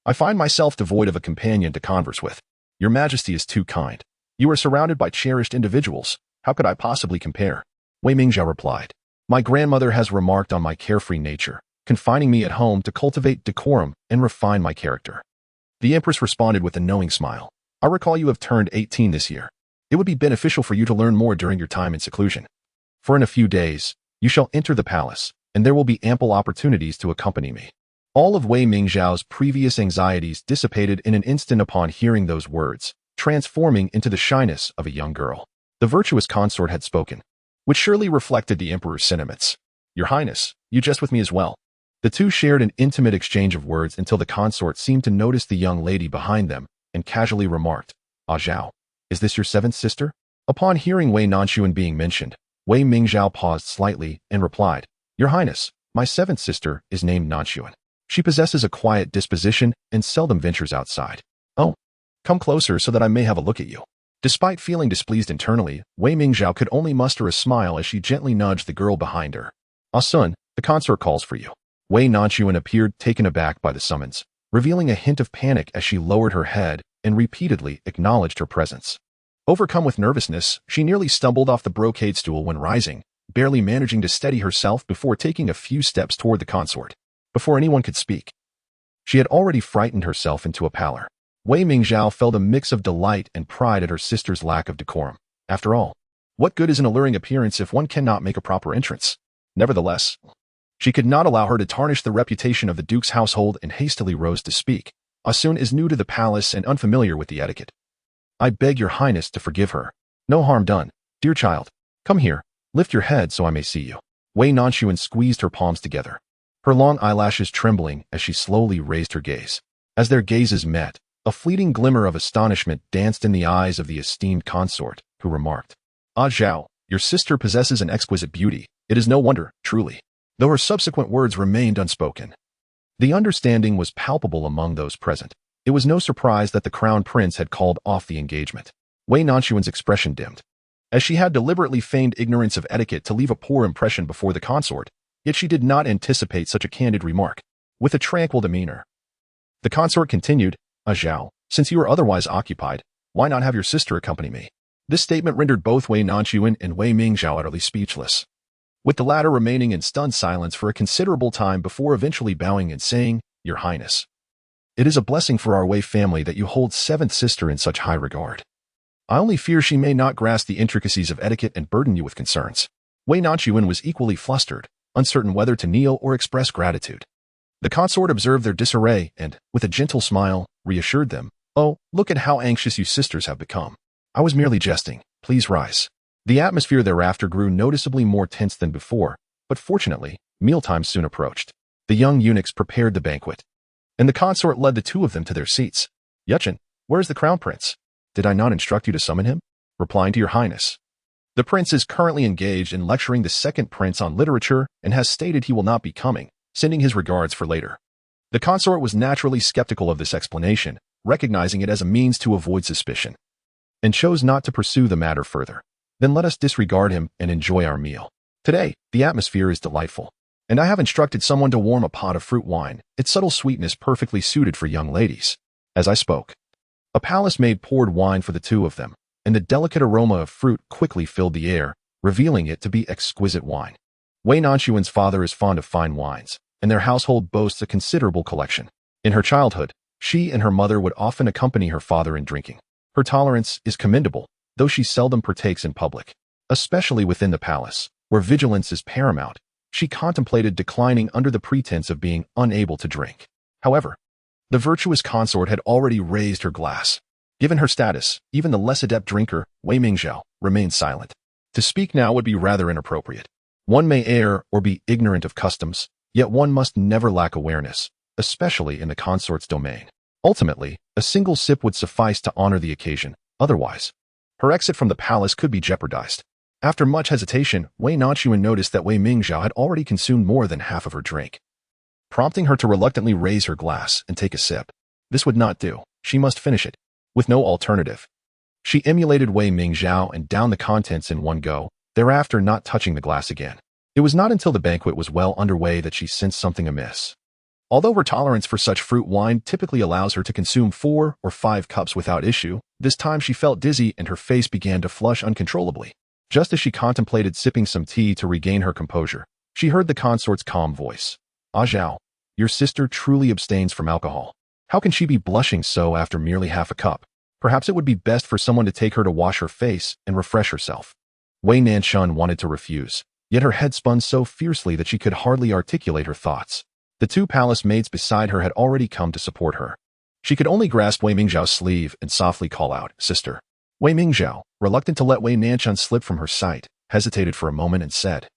"I find myself devoid of a companion to converse with." "Your Majesty is too kind. You are surrounded by cherished individuals. How could I possibly compare?" Wei Mingzhao replied. "My grandmother has remarked on my carefree nature, confining me at home to cultivate decorum and refine my character." The Empress responded with a knowing smile. "I recall you have turned 18 this year. It would be beneficial for you to learn more during your time in seclusion. For in a few days, you shall enter the palace, and there will be ample opportunities to accompany me." All of Wei Mingzhao's previous anxieties dissipated in an instant upon hearing those words, transforming into the shyness of a young girl. The virtuous consort had spoken, which surely reflected the Emperor's sentiments. "Your Highness, you jest with me as well." The two shared an intimate exchange of words until the consort seemed to notice the young lady behind them and casually remarked, "Ah Zhao, is this your seventh sister?" Upon hearing Wei Nanxun being mentioned, Wei Mingzhao paused slightly and replied, "Your Highness, my seventh sister is named Nanxun. She possesses a quiet disposition and seldom ventures outside." "Oh, come closer so that I may have a look at you." Despite feeling displeased internally, Wei Mingzhao could only muster a smile as she gently nudged the girl behind her. "Ah Sun, the consort calls for you." Wei Nanxun appeared taken aback by the summons, revealing a hint of panic as she lowered her head and repeatedly acknowledged her presence. Overcome with nervousness, she nearly stumbled off the brocade stool when rising, barely managing to steady herself before taking a few steps toward the consort. Before anyone could speak, she had already frightened herself into a pallor. Wei Mingzhao felt a mix of delight and pride at her sister's lack of decorum. After all, what good is an alluring appearance if one cannot make a proper entrance? Nevertheless, she could not allow her to tarnish the reputation of the Duke's household and hastily rose to speak. "Ah Sun is new to the palace and unfamiliar with the etiquette. I beg your Highness to forgive her. No harm done. Dear child, come here, lift your head so I may see you." Wei Nanxun squeezed her palms together, her long eyelashes trembling as she slowly raised her gaze. As their gazes met, a fleeting glimmer of astonishment danced in the eyes of the esteemed consort, who remarked, "Ah Zhao, your sister possesses an exquisite beauty. It is no wonder, truly." Though her subsequent words remained unspoken. The understanding was palpable among those present. It was no surprise that the crown prince had called off the engagement. Wei Nanxun's expression dimmed, as she had deliberately feigned ignorance of etiquette to leave a poor impression before the consort, yet she did not anticipate such a candid remark. With a tranquil demeanor, the consort continued, "Ah Zhao, since you are otherwise occupied, why not have your sister accompany me?" This statement rendered both Wei Nanxun and Wei Mingzhao utterly speechless, with the latter remaining in stunned silence for a considerable time before eventually bowing and saying, "Your Highness, it is a blessing for our Wei family that you hold seventh sister in such high regard. I only fear she may not grasp the intricacies of etiquette and burden you with concerns." Wei Nanxun was equally flustered, uncertain whether to kneel or express gratitude. The consort observed their disarray and, with a gentle smile, reassured them, "Oh, look at how anxious you sisters have become. I was merely jesting. Please rise." The atmosphere thereafter grew noticeably more tense than before, but fortunately, mealtime soon approached. The young eunuchs prepared the banquet, and the consort led the two of them to their seats. "Yuchen, where is the crown prince? Did I not instruct you to summon him?" "Replying to your highness. The prince is currently engaged in lecturing the second prince on literature and has stated he will not be coming, sending his regards for later." The consort was naturally skeptical of this explanation, recognizing it as a means to avoid suspicion, and chose not to pursue the matter further. "Then let us disregard him and enjoy our meal. Today, the atmosphere is delightful, and I have instructed someone to warm a pot of fruit wine, its subtle sweetness perfectly suited for young ladies." As I spoke, a palace maid poured wine for the two of them, and the delicate aroma of fruit quickly filled the air, revealing it to be exquisite wine. Wei Nanxuan's father is fond of fine wines, and their household boasts a considerable collection. In her childhood, she and her mother would often accompany her father in drinking. Her tolerance is commendable, though she seldom partakes in public, especially within the palace, where vigilance is paramount. She contemplated declining under the pretense of being unable to drink. However, the virtuous consort had already raised her glass. Given her status, even the less adept drinker, Wei Mingzhao, remained silent. To speak now would be rather inappropriate. One may err or be ignorant of customs, yet one must never lack awareness, especially in the consort's domain. Ultimately, a single sip would suffice to honor the occasion. Otherwise, her exit from the palace could be jeopardized. After much hesitation, Wei Nanxun noticed that Wei Mingzhao had already consumed more than half of her drink, prompting her to reluctantly raise her glass and take a sip. This would not do. She must finish it. With no alternative, she emulated Wei Mingzhao and downed the contents in one go, thereafter not touching the glass again. It was not until the banquet was well underway that she sensed something amiss. Although her tolerance for such fruit wine typically allows her to consume 4 or 5 cups without issue, this time she felt dizzy and her face began to flush uncontrollably. Just as she contemplated sipping some tea to regain her composure, she heard the consort's calm voice. "Ah Zhao, your sister truly abstains from alcohol. How can she be blushing so after merely half a cup? Perhaps it would be best for someone to take her to wash her face and refresh herself." Wei Nanxun wanted to refuse, yet her head spun so fiercely that she could hardly articulate her thoughts. The two palace maids beside her had already come to support her. She could only grasp Wei Mingzhao's sleeve and softly call out, "Sister." Wei Mingzhao, reluctant to let Wei Nanxun slip from her sight, hesitated for a moment and said,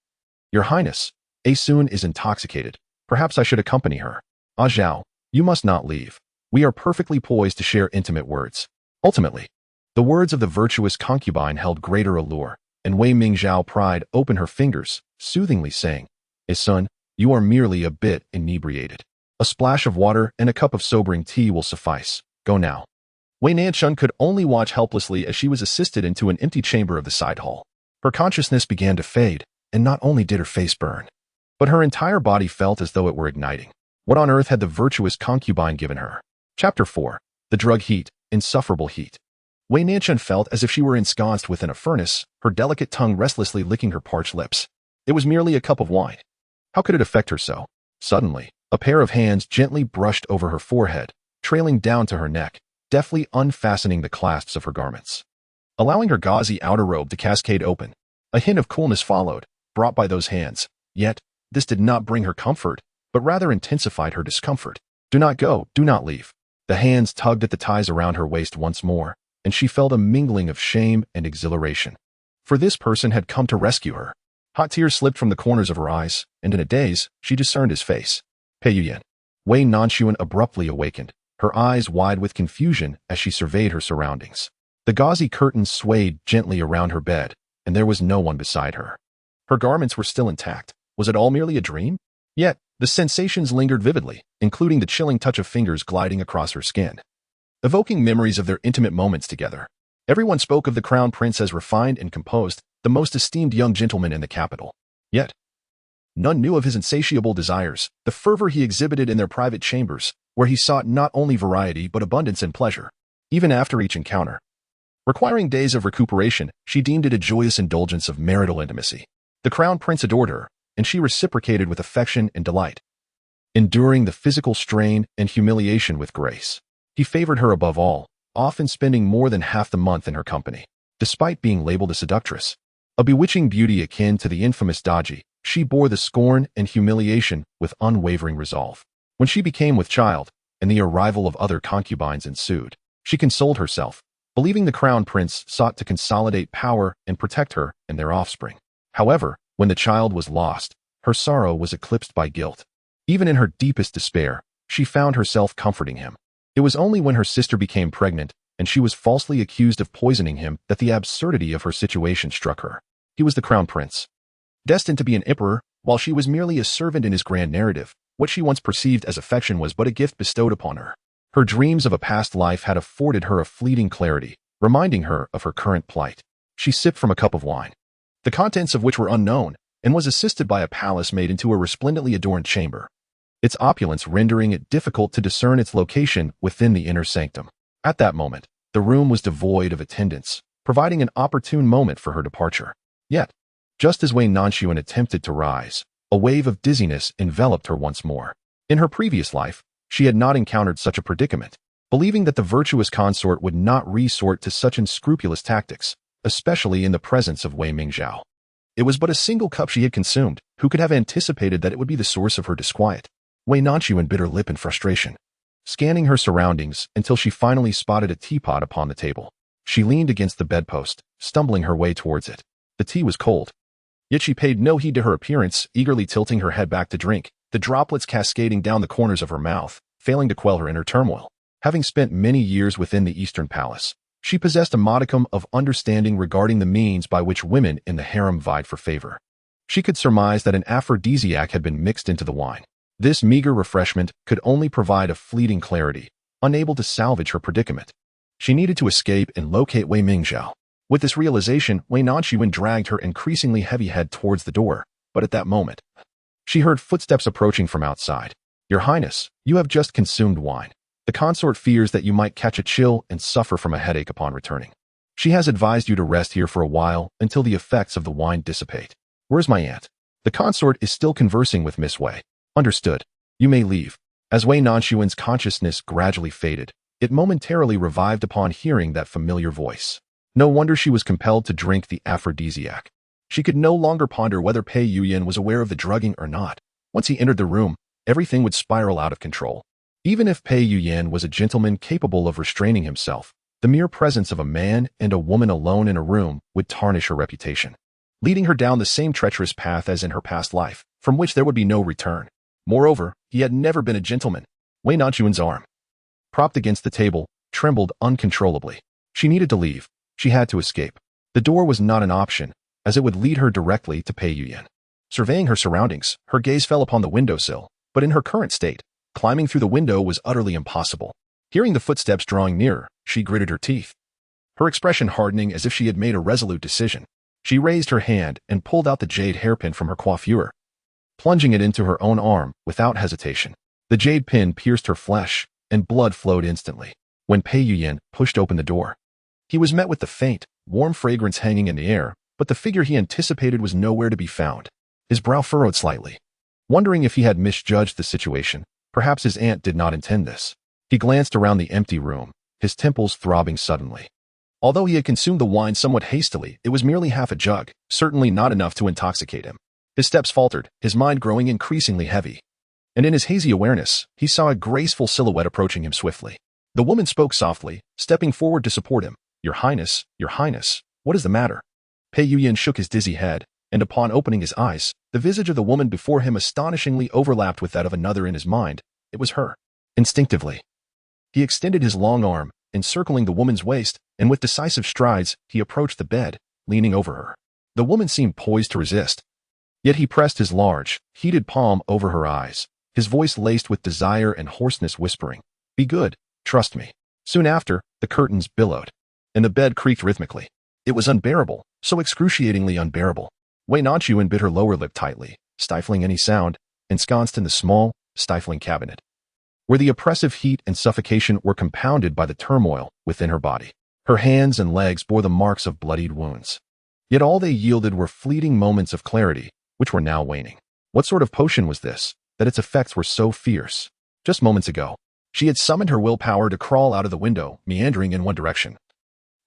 "Your Highness, Sun is intoxicated. Perhaps I should accompany her." "Ah Zhao, you must not leave. We are perfectly poised to share intimate words." Ultimately, the words of the virtuous concubine held greater allure, and Wei Mingzhao pried open her fingers, soothingly saying, "Sun, you are merely a bit inebriated. A splash of water and a cup of sobering tea will suffice. Go now." Wei Nanxun could only watch helplessly as she was assisted into an empty chamber of the side hall. Her consciousness began to fade, and not only did her face burn, but her entire body felt as though it were igniting. What on earth had the virtuous concubine given her? Chapter 4. The drug heat, insufferable heat. Wei Nanxun felt as if she were ensconced within a furnace, her delicate tongue restlessly licking her parched lips. It was merely a cup of wine. How could it affect her so? Suddenly, a pair of hands gently brushed over her forehead, trailing down to her neck, deftly unfastening the clasps of her garments, allowing her gauzy outer robe to cascade open. A hint of coolness followed, brought by those hands. Yet, this did not bring her comfort, but rather intensified her discomfort. "Do not go, do not leave." The hands tugged at the ties around her waist once more, and she felt a mingling of shame and exhilaration. For this person had come to rescue her. Hot tears slipped from the corners of her eyes, and in a daze, she discerned his face. Pei Yuyan. Wei Nanxun abruptly awakened, her eyes wide with confusion as she surveyed her surroundings. The gauzy curtains swayed gently around her bed, and there was no one beside her. Her garments were still intact. Was it all merely a dream? Yet, the sensations lingered vividly, including the chilling touch of fingers gliding across her skin, evoking memories of their intimate moments together. Everyone spoke of the crown prince as refined and composed, the most esteemed young gentleman in the capital. Yet, none knew of his insatiable desires, the fervor he exhibited in their private chambers, where he sought not only variety but abundance and pleasure. Even after each encounter, requiring days of recuperation, she deemed it a joyous indulgence of marital intimacy. The crown prince adored her, and she reciprocated with affection and delight, enduring the physical strain and humiliation with grace. He favored her above all, often spending more than half the month in her company. Despite being labeled a seductress, a bewitching beauty akin to the infamous Daji, she bore the scorn and humiliation with unwavering resolve. When she became with child, and the arrival of other concubines ensued, she consoled herself, believing the crown prince sought to consolidate power and protect her and their offspring. However, when the child was lost, her sorrow was eclipsed by guilt. Even in her deepest despair, she found herself comforting him. It was only when her sister became pregnant and she was falsely accused of poisoning him that the absurdity of her situation struck her. He was the crown prince, destined to be an emperor, while she was merely a servant in his grand narrative. What she once perceived as affection was but a gift bestowed upon her. Her dreams of a past life had afforded her a fleeting clarity, reminding her of her current plight. She sipped from a cup of wine, the contents of which were unknown, and was assisted by a palace made into a resplendently adorned chamber, its opulence rendering it difficult to discern its location within the inner sanctum. At that moment, the room was devoid of attendants, providing an opportune moment for her departure. Yet, just as Wei Nanxun attempted to rise, a wave of dizziness enveloped her once more. In her previous life, she had not encountered such a predicament, believing that the virtuous consort would not resort to such unscrupulous tactics, especially in the presence of Wei Mingzhao. It was but a single cup she had consumed. Who could have anticipated that it would be the source of her disquiet? Wei Nanxun bit her lip in frustration, scanning her surroundings until she finally spotted a teapot upon the table. She leaned against the bedpost, stumbling her way towards it. The tea was cold, yet she paid no heed to her appearance, eagerly tilting her head back to drink, the droplets cascading down the corners of her mouth, failing to quell her inner turmoil. Having spent many years within the Eastern Palace, she possessed a modicum of understanding regarding the means by which women in the harem vied for favor. She could surmise that an aphrodisiac had been mixed into the wine. This meager refreshment could only provide a fleeting clarity, unable to salvage her predicament. She needed to escape and locate Wei Mingzhao. With this realization, Wei Nanxun dragged her increasingly heavy head towards the door, but at that moment, she heard footsteps approaching from outside. "Your Highness, you have just consumed wine. The consort fears that you might catch a chill and suffer from a headache upon returning. She has advised you to rest here for a while until the effects of the wine dissipate. Where's my aunt?" "The consort is still conversing with Miss Wei." "Understood. You may leave." As Wei Nanxuan's consciousness gradually faded, it momentarily revived upon hearing that familiar voice. No wonder she was compelled to drink the aphrodisiac. She could no longer ponder whether Pei Yuyan was aware of the drugging or not. Once he entered the room, everything would spiral out of control. Even if Pei Yuyan was a gentleman capable of restraining himself, the mere presence of a man and a woman alone in a room would tarnish her reputation, leading her down the same treacherous path as in her past life, from which there would be no return. Moreover, he had never been a gentleman. Wei Nanxuan's arm, propped against the table, trembled uncontrollably. She needed to leave. She had to escape. The door was not an option, as it would lead her directly to Pei Yuyan. Surveying her surroundings, her gaze fell upon the windowsill, but in her current state, climbing through the window was utterly impossible. Hearing the footsteps drawing nearer, she gritted her teeth, her expression hardening as if she had made a resolute decision. She raised her hand and pulled out the jade hairpin from her coiffure, plunging it into her own arm without hesitation. The jade pin pierced her flesh, and blood flowed instantly. When Pei Yuyan pushed open the door, he was met with the faint, warm fragrance hanging in the air, but the figure he anticipated was nowhere to be found. His brow furrowed slightly, wondering if he had misjudged the situation. Perhaps his aunt did not intend this. He glanced around the empty room, his temples throbbing suddenly. Although he had consumed the wine somewhat hastily, it was merely half a jug, certainly not enough to intoxicate him. His steps faltered, his mind growing increasingly heavy. And in his hazy awareness, he saw a graceful silhouette approaching him swiftly. The woman spoke softly, stepping forward to support him. Your Highness, what is the matter?" Pei Yuyan shook his dizzy head, and upon opening his eyes, the visage of the woman before him astonishingly overlapped with that of another in his mind. It was her. Instinctively, he extended his long arm, encircling the woman's waist, and with decisive strides, he approached the bed, leaning over her. The woman seemed poised to resist. Yet he pressed his large, heated palm over her eyes, his voice laced with desire and hoarseness whispering, "Be good, trust me." Soon after, the curtains billowed, and the bed creaked rhythmically. It was unbearable, so excruciatingly unbearable. Wei Nanxun bit her lower lip tightly, stifling any sound, ensconced in the small, stifling cabinet, where the oppressive heat and suffocation were compounded by the turmoil within her body. Her hands and legs bore the marks of bloodied wounds. Yet all they yielded were fleeting moments of clarity, which were now waning. What sort of potion was this, that its effects were so fierce? Just moments ago, she had summoned her willpower to crawl out of the window, meandering in one direction.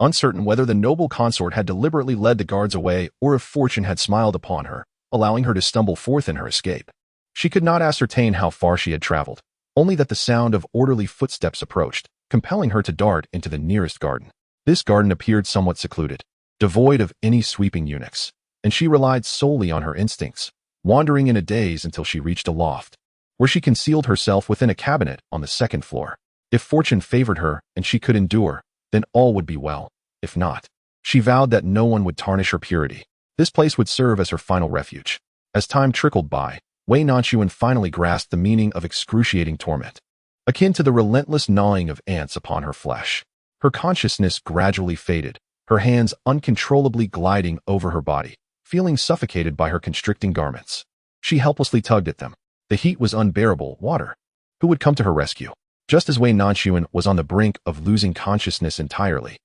Uncertain whether the noble consort had deliberately led the guards away or if fortune had smiled upon her, allowing her to stumble forth in her escape. She could not ascertain how far she had traveled, only that the sound of orderly footsteps approached, compelling her to dart into the nearest garden. This garden appeared somewhat secluded, devoid of any sweeping eunuchs, and she relied solely on her instincts, wandering in a daze until she reached a loft, where she concealed herself within a cabinet on the second floor. If fortune favored her and she could endure, then all would be well. If not, she vowed that no one would tarnish her purity. This place would serve as her final refuge. As time trickled by, Wei Nanxun finally grasped the meaning of excruciating torment, akin to the relentless gnawing of ants upon her flesh. Her consciousness gradually faded, her hands uncontrollably gliding over her body, feeling suffocated by her constricting garments. She helplessly tugged at them. The heat was unbearable. Water. Who would come to her rescue? Just as Wei Nanxun was on the brink of losing consciousness entirely,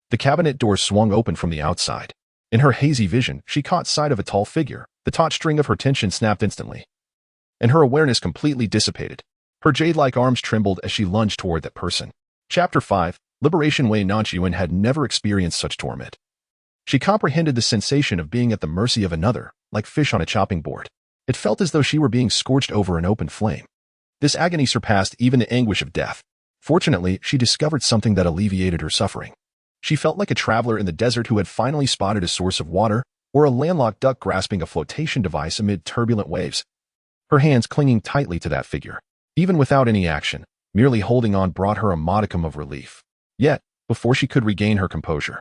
the cabinet door swung open from the outside. In her hazy vision, she caught sight of a tall figure. The taut string of her tension snapped instantly, and her awareness completely dissipated. Her jade-like arms trembled as she lunged toward that person. Chapter 5. Liberation. Wei Nanxun had never experienced such torment. She comprehended the sensation of being at the mercy of another, like fish on a chopping board. It felt as though she were being scorched over an open flame. This agony surpassed even the anguish of death. Fortunately, she discovered something that alleviated her suffering. She felt like a traveler in the desert who had finally spotted a source of water, or a landlocked duck grasping a flotation device amid turbulent waves. Her hands clinging tightly to that figure, even without any action, merely holding on brought her a modicum of relief. Yet, before she could regain her composure,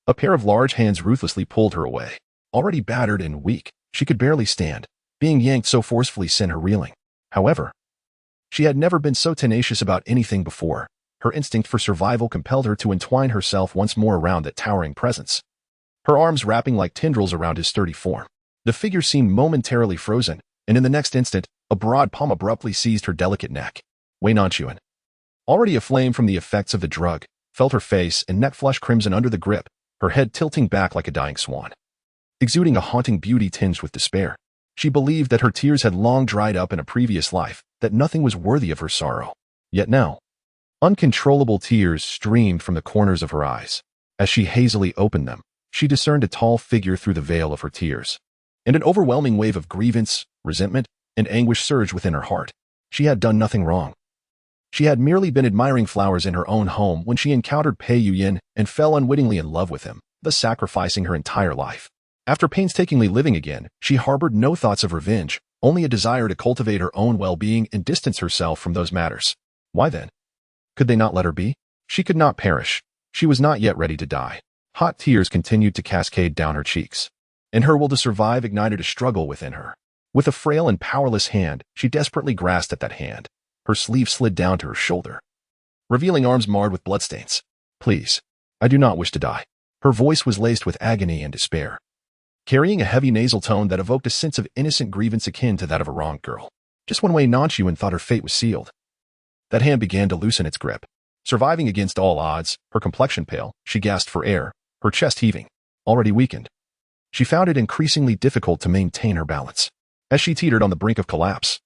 a pair of large hands ruthlessly pulled her away. Already battered and weak, she could barely stand. Being yanked so forcefully sent her reeling. However, she had never been so tenacious about anything before. Her instinct for survival compelled her to entwine herself once more around that towering presence, her arms wrapping like tendrils around his sturdy form. The figure seemed momentarily frozen, and in the next instant, a broad palm abruptly seized her delicate neck. Wei Nanxun, already aflame from the effects of the drug, felt her face and neck flush crimson under the grip, her head tilting back like a dying swan, exuding a haunting beauty tinged with despair. She believed that her tears had long dried up in a previous life, that nothing was worthy of her sorrow. Yet now, uncontrollable tears streamed from the corners of her eyes. As she hazily opened them, she discerned a tall figure through the veil of her tears, and an overwhelming wave of grievance, resentment, and anguish surged within her heart. She had done nothing wrong. She had merely been admiring flowers in her own home when she encountered Pei Yuyin and fell unwittingly in love with him, thus sacrificing her entire life. After painstakingly living again, she harbored no thoughts of revenge, only a desire to cultivate her own well-being and distance herself from those matters. Why then? Could they not let her be? She could not perish. She was not yet ready to die. Hot tears continued to cascade down her cheeks, and her will to survive ignited a struggle within her. With a frail and powerless hand, she desperately grasped at that hand. Her sleeve slid down to her shoulder, revealing arms marred with bloodstains. Please, I do not wish to die. Her voice was laced with agony and despair, carrying a heavy nasal tone that evoked a sense of innocent grievance akin to that of a wronged girl. Just when Wei Nanxun thought her fate was sealed, that hand began to loosen its grip. Surviving against all odds, her complexion pale, she gasped for air, her chest heaving. Already weakened, she found it increasingly difficult to maintain her balance. As she teetered on the brink of collapse,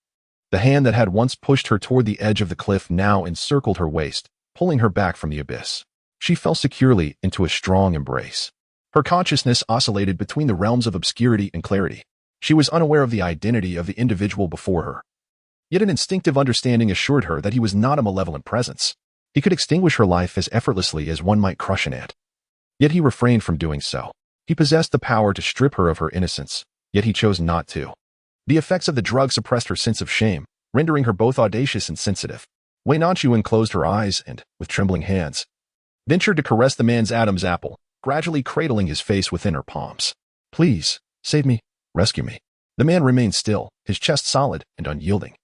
the hand that had once pushed her toward the edge of the cliff now encircled her waist, pulling her back from the abyss. She fell securely into a strong embrace. Her consciousness oscillated between the realms of obscurity and clarity. She was unaware of the identity of the individual before her. Yet an instinctive understanding assured her that he was not a malevolent presence. He could extinguish her life as effortlessly as one might crush an ant. Yet he refrained from doing so. He possessed the power to strip her of her innocence, yet he chose not to. The effects of the drug suppressed her sense of shame, rendering her both audacious and sensitive. Wei Nanxun closed her eyes and, with trembling hands, ventured to caress the man's Adam's apple, gradually cradling his face within her palms. Please, save me, rescue me. The man remained still, his chest solid and unyielding,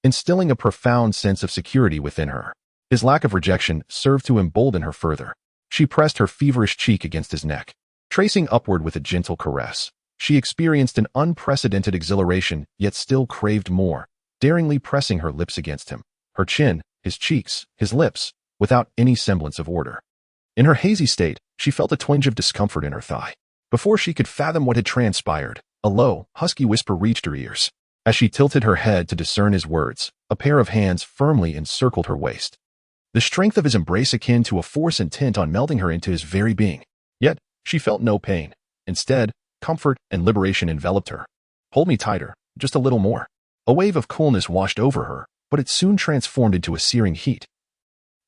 instilling a profound sense of security within her. His lack of rejection served to embolden her further. She pressed her feverish cheek against his neck, tracing upward with a gentle caress. She experienced an unprecedented exhilaration, yet still craved more, daringly pressing her lips against him, her chin, his cheeks, his lips, without any semblance of order. In her hazy state, she felt a twinge of discomfort in her thigh. Before she could fathom what had transpired, a low, husky whisper reached her ears. As she tilted her head to discern his words, a pair of hands firmly encircled her waist. The strength of his embrace akin to a force intent on melding her into his very being. Yet, she felt no pain. Instead, comfort and liberation enveloped her. Hold me tighter, just a little more. A wave of coolness washed over her, but it soon transformed into a searing heat.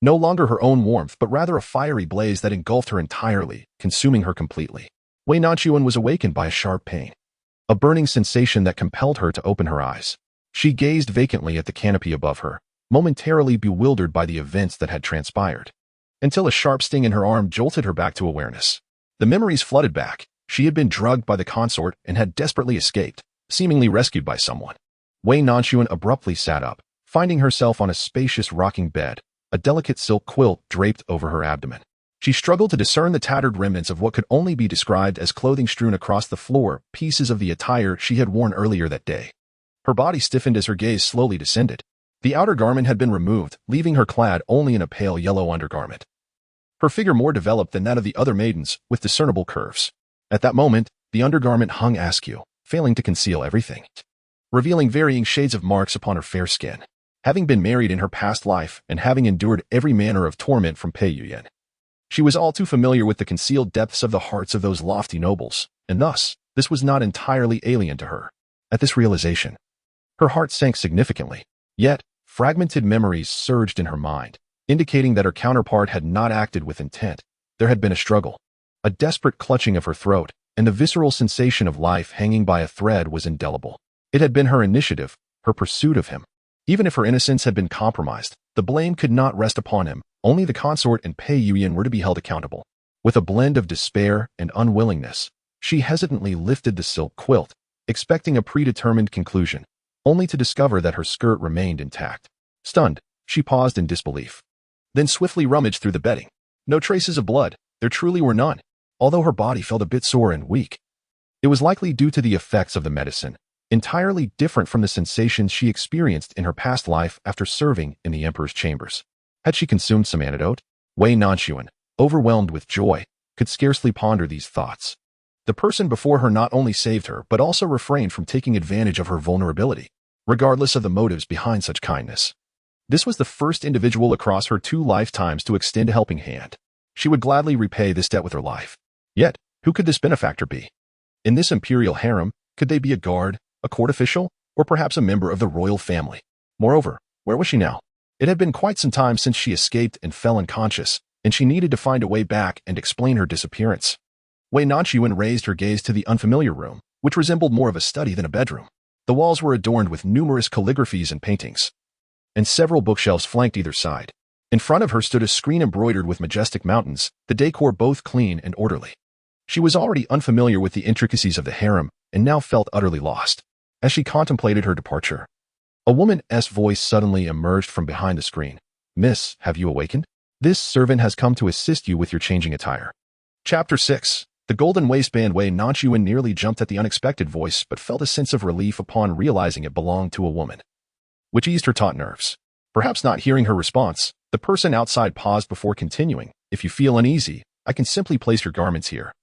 No longer her own warmth, but rather a fiery blaze that engulfed her entirely, consuming her completely. Wei Nanxun was awakened by a sharp pain, a burning sensation that compelled her to open her eyes. She gazed vacantly at the canopy above her, momentarily bewildered by the events that had transpired, until a sharp sting in her arm jolted her back to awareness. The memories flooded back. She had been drugged by the consort and had desperately escaped, seemingly rescued by someone. Wei Nanxun abruptly sat up, finding herself on a spacious rocking bed, a delicate silk quilt draped over her abdomen. She struggled to discern the tattered remnants of what could only be described as clothing strewn across the floor, pieces of the attire she had worn earlier that day. Her body stiffened as her gaze slowly descended. The outer garment had been removed, leaving her clad only in a pale yellow undergarment. Her figure more developed than that of the other maidens, with discernible curves. At that moment, the undergarment hung askew, failing to conceal everything, revealing varying shades of marks upon her fair skin. Having been married in her past life and having endured every manner of torment from Pei Yuyan, she was all too familiar with the concealed depths of the hearts of those lofty nobles, and thus, this was not entirely alien to her. At this realization, her heart sank significantly. Yet, fragmented memories surged in her mind, indicating that her counterpart had not acted with intent. There had been a struggle, a desperate clutching of her throat, and the visceral sensation of life hanging by a thread was indelible. It had been her initiative, her pursuit of him. Even if her innocence had been compromised, the blame could not rest upon him. Only the consort and Pei Yuyan were to be held accountable. With a blend of despair and unwillingness, she hesitantly lifted the silk quilt, expecting a predetermined conclusion, only to discover that her skirt remained intact. Stunned, she paused in disbelief, then swiftly rummaged through the bedding. No traces of blood, there truly were none, although her body felt a bit sore and weak. It was likely due to the effects of the medicine, entirely different from the sensations she experienced in her past life after serving in the Emperor's chambers. Had she consumed some antidote? Wei Nanxun, overwhelmed with joy, could scarcely ponder these thoughts. The person before her not only saved her, but also refrained from taking advantage of her vulnerability, regardless of the motives behind such kindness. This was the first individual across her 2 lifetimes to extend a helping hand. She would gladly repay this debt with her life. Yet, who could this benefactor be? In this imperial harem, could they be a guard, a court official, or perhaps a member of the royal family? Moreover, where was she now? It had been quite some time since she escaped and fell unconscious, and she needed to find a way back and explain her disappearance. Wei Nanxun raised her gaze to the unfamiliar room, which resembled more of a study than a bedroom. The walls were adorned with numerous calligraphies and paintings, and several bookshelves flanked either side. In front of her stood a screen embroidered with majestic mountains, the decor both clean and orderly. She was already unfamiliar with the intricacies of the harem, and now felt utterly lost. As she contemplated her departure, a woman's voice suddenly emerged from behind the screen. Miss, have you awakened? This servant has come to assist you with your changing attire. Chapter 6. The golden waistband. Wei Nanxun nearly jumped at the unexpected voice, but felt a sense of relief upon realizing it belonged to a woman, which eased her taut nerves. Perhaps not hearing her response, the person outside paused before continuing. If you feel uneasy, I can simply place your garments here,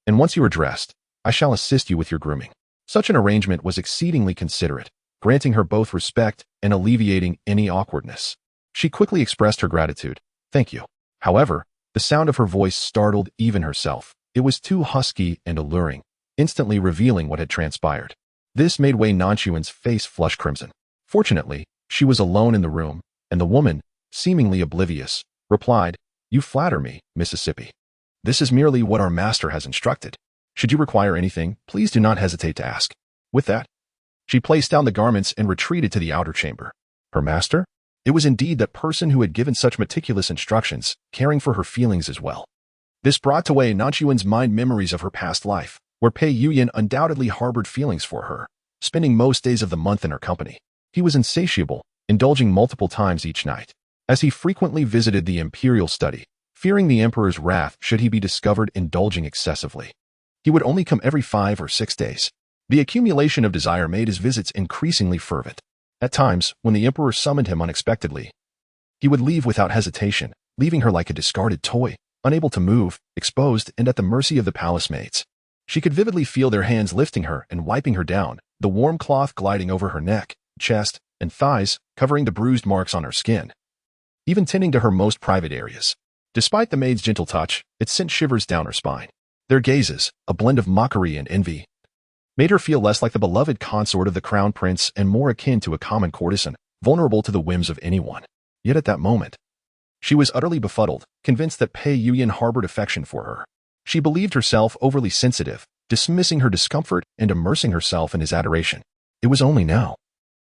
and once you are dressed, I shall assist you with your grooming. Such an arrangement was exceedingly considerate, granting her both respect and alleviating any awkwardness. She quickly expressed her gratitude. Thank you. However, the sound of her voice startled even herself. It was too husky and alluring, instantly revealing what had transpired. This made Wei Nanxun's face flush crimson. Fortunately, she was alone in the room, and the woman, seemingly oblivious, replied, You flatter me, Mississippi. This is merely what our master has instructed. Should you require anything, please do not hesitate to ask. With that, she placed down the garments and retreated to the outer chamber. Her master? It was indeed that person who had given such meticulous instructions, caring for her feelings as well. This brought to Wei Nanxun's mind memories of her past life, where Pei Yuyan undoubtedly harbored feelings for her, spending most days of the month in her company. He was insatiable, indulging multiple times each night, as he frequently visited the imperial study, fearing the emperor's wrath should he be discovered indulging excessively. He would only come every 5 or 6 days. The accumulation of desire made his visits increasingly fervent. At times, when the emperor summoned him unexpectedly, he would leave without hesitation, leaving her like a discarded toy, unable to move, exposed and at the mercy of the palace maids. She could vividly feel their hands lifting her and wiping her down, the warm cloth gliding over her neck, chest, and thighs, covering the bruised marks on her skin, even tending to her most private areas. Despite the maid's gentle touch, it sent shivers down her spine. Their gazes, a blend of mockery and envy, made her feel less like the beloved consort of the crown prince and more akin to a common courtesan, vulnerable to the whims of anyone. Yet at that moment, she was utterly befuddled, convinced that Pei Yuyan harbored affection for her. She believed herself overly sensitive, dismissing her discomfort and immersing herself in his adoration. It was only now,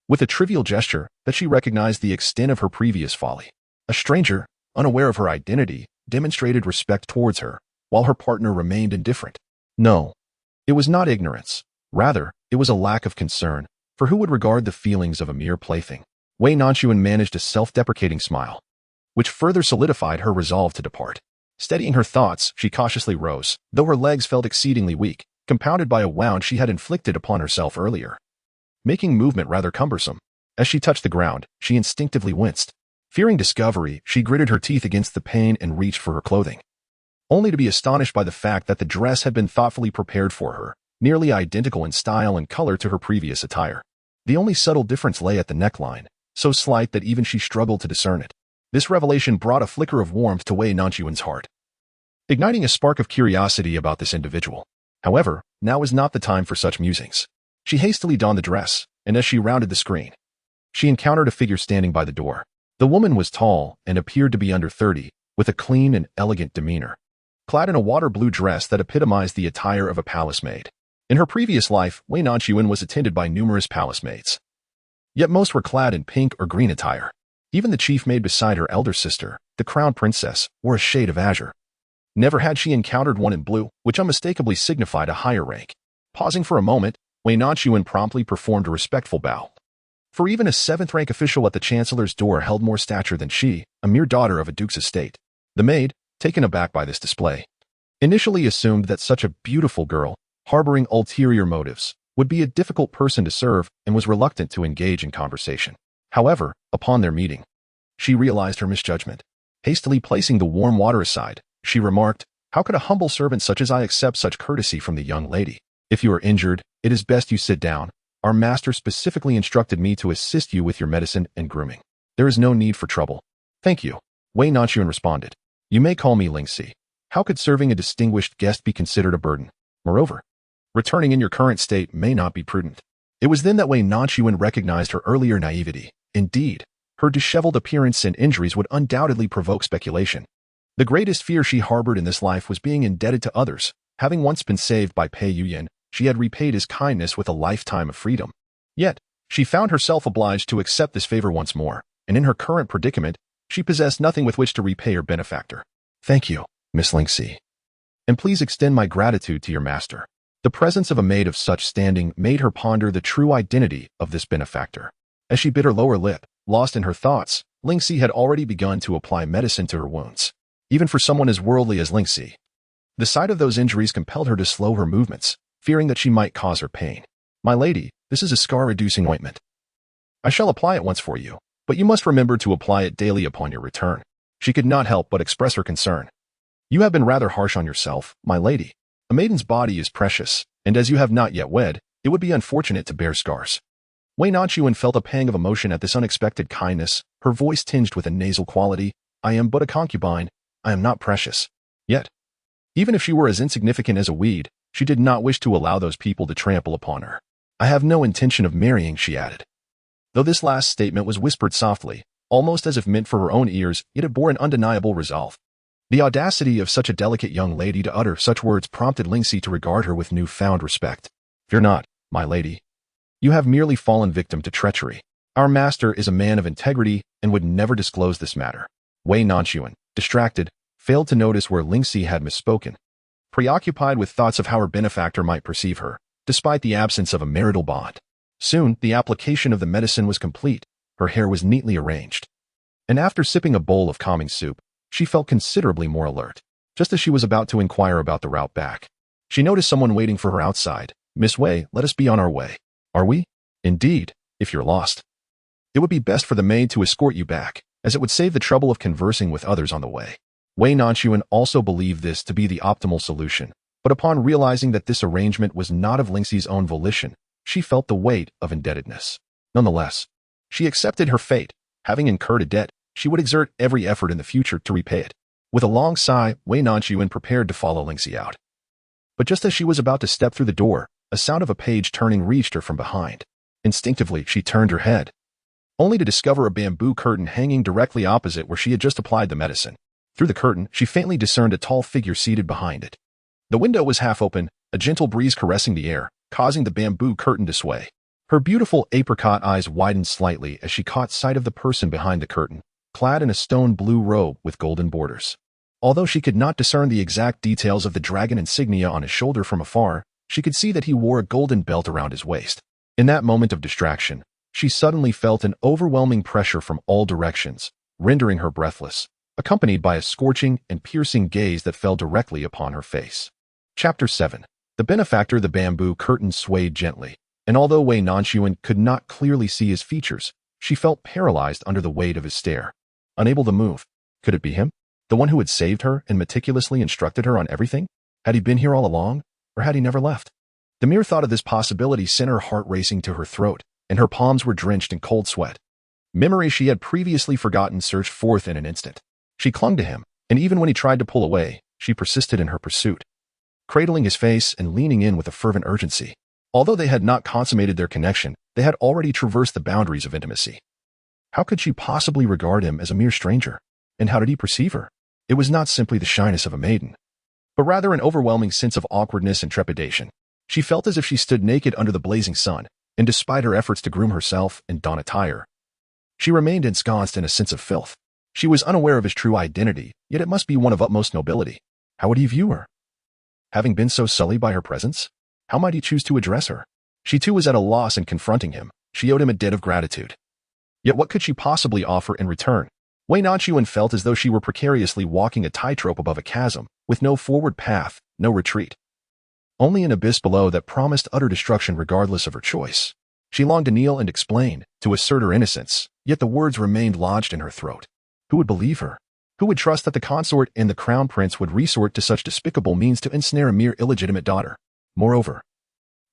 with a trivial gesture, that she recognized the extent of her previous folly. A stranger, unaware of her identity, demonstrated respect towards her, while her partner remained indifferent. No, it was not ignorance. Rather, it was a lack of concern, for who would regard the feelings of a mere plaything? Wei Nanxun managed a self-deprecating smile, which further solidified her resolve to depart. Steadying her thoughts, she cautiously rose, though her legs felt exceedingly weak, compounded by a wound she had inflicted upon herself earlier, making movement rather cumbersome. As she touched the ground, she instinctively winced. Fearing discovery, she gritted her teeth against the pain and reached for her clothing, only to be astonished by the fact that the dress had been thoughtfully prepared for her, nearly identical in style and color to her previous attire. The only subtle difference lay at the neckline, so slight that even she struggled to discern it. This revelation brought a flicker of warmth to Wei Nanxun's heart, igniting a spark of curiosity about this individual. However, now was not the time for such musings. She hastily donned the dress, and as she rounded the screen, she encountered a figure standing by the door. The woman was tall and appeared to be under 30, with a clean and elegant demeanor, clad in a water blue dress that epitomized the attire of a palace maid. In her previous life, Wei Nanxun was attended by numerous palace maids, yet most were clad in pink or green attire. Even the chief maid beside her elder sister, the crown princess, wore a shade of azure. Never had she encountered one in blue, which unmistakably signified a higher rank. Pausing for a moment, Wei Nanxun promptly performed a respectful bow. For even a 7th-rank official at the chancellor's door held more stature than she, a mere daughter of a duke's estate. The maid, taken aback by this display, initially assumed that such a beautiful girl, harboring ulterior motives, would be a difficult person to serve and was reluctant to engage in conversation. However, upon their meeting, she realized her misjudgment. Hastily placing the warm water aside, she remarked, "How could a humble servant such as I accept such courtesy from the young lady? If you are injured, it is best you sit down. Our master specifically instructed me to assist you with your medicine and grooming. There is no need for trouble." "Thank you," Wei Nanxun responded. "You may call me Lingxi. How could serving a distinguished guest be considered a burden? Moreover, returning in your current state may not be prudent." It was then that Wei Nanxun recognized her earlier naivety. Indeed, her disheveled appearance and injuries would undoubtedly provoke speculation. The greatest fear she harbored in this life was being indebted to others. Having once been saved by Pei Yuyan, she had repaid his kindness with a lifetime of freedom. Yet, she found herself obliged to accept this favor once more, and in her current predicament, she possessed nothing with which to repay her benefactor. "Thank you, Miss Lingxi. And please extend my gratitude to your master." The presence of a maid of such standing made her ponder the true identity of this benefactor. As she bit her lower lip, lost in her thoughts, Lingxi had already begun to apply medicine to her wounds. Even for someone as worldly as Lingxi, the sight of those injuries compelled her to slow her movements, fearing that she might cause her pain. "My lady, this is a scar-reducing ointment. I shall apply it once for you, but you must remember to apply it daily upon your return." She could not help but express her concern. "You have been rather harsh on yourself, my lady. A maiden's body is precious, and as you have not yet wed, it would be unfortunate to bear scars." Wei Nanxun felt a pang of emotion at this unexpected kindness, her voice tinged with a nasal quality. "I am but a concubine. I am not precious." Yet, even if she were as insignificant as a weed, she did not wish to allow those people to trample upon her. "I have no intention of marrying," she added. Though this last statement was whispered softly, almost as if meant for her own ears, yet it bore an undeniable resolve. The audacity of such a delicate young lady to utter such words prompted Lingxi to regard her with newfound respect. "Fear not, my lady. You have merely fallen victim to treachery. Our master is a man of integrity and would never disclose this matter." Wei Nanxun, distracted, failed to notice where Lingxi had misspoken. Preoccupied with thoughts of how her benefactor might perceive her, despite the absence of a marital bond. Soon, the application of the medicine was complete. Her hair was neatly arranged. And after sipping a bowl of calming soup, she felt considerably more alert. Just as she was about to inquire about the route back, she noticed someone waiting for her outside. "Miss Wei, let us be on our way." "Are we?" "Indeed, if you're lost. It would be best for the maid to escort you back, as it would save the trouble of conversing with others on the way." Wei Nanxun also believed this to be the optimal solution, but upon realizing that this arrangement was not of Lingxi's own volition, she felt the weight of indebtedness. Nonetheless, she accepted her fate. Having incurred a debt, she would exert every effort in the future to repay it. With a long sigh, Wei Nanxun prepared to follow Lingxi out. But just as she was about to step through the door, a sound of a page turning reached her from behind. Instinctively, she turned her head, only to discover a bamboo curtain hanging directly opposite where she had just applied the medicine. Through the curtain, she faintly discerned a tall figure seated behind it. The window was half open, a gentle breeze caressing the air, causing the bamboo curtain to sway. Her beautiful apricot eyes widened slightly as she caught sight of the person behind the curtain, clad in a stone blue robe with golden borders. Although she could not discern the exact details of the dragon insignia on his shoulder from afar, she could see that he wore a golden belt around his waist. In that moment of distraction, she suddenly felt an overwhelming pressure from all directions, rendering her breathless, accompanied by a scorching and piercing gaze that fell directly upon her face. Chapter 7. The benefactor. The bamboo curtain swayed gently, and although Wei Nanxun could not clearly see his features, she felt paralyzed under the weight of his stare. Unable to move. Could it be him? The one who had saved her and meticulously instructed her on everything? Had he been here all along, or had he never left? The mere thought of this possibility sent her heart racing to her throat, and her palms were drenched in cold sweat. Memories she had previously forgotten surged forth in an instant. She clung to him, and even when he tried to pull away, she persisted in her pursuit, cradling his face and leaning in with a fervent urgency. Although they had not consummated their connection, they had already traversed the boundaries of intimacy. How could she possibly regard him as a mere stranger? And how did he perceive her? It was not simply the shyness of a maiden, but rather an overwhelming sense of awkwardness and trepidation. She felt as if she stood naked under the blazing sun, and despite her efforts to groom herself and don attire, she remained ensconced in a sense of filth. She was unaware of his true identity, yet it must be one of utmost nobility. How would he view her? Having been so sullied by her presence, how might he choose to address her? She too was at a loss in confronting him. She owed him a debt of gratitude. Yet what could she possibly offer in return? Wei Nanxun felt as though she were precariously walking a tightrope above a chasm, with no forward path, no retreat. Only an abyss below that promised utter destruction regardless of her choice. She longed to kneel and explain, to assert her innocence, yet the words remained lodged in her throat. Who would believe her? Who would trust that the consort and the crown prince would resort to such despicable means to ensnare a mere illegitimate daughter? Moreover,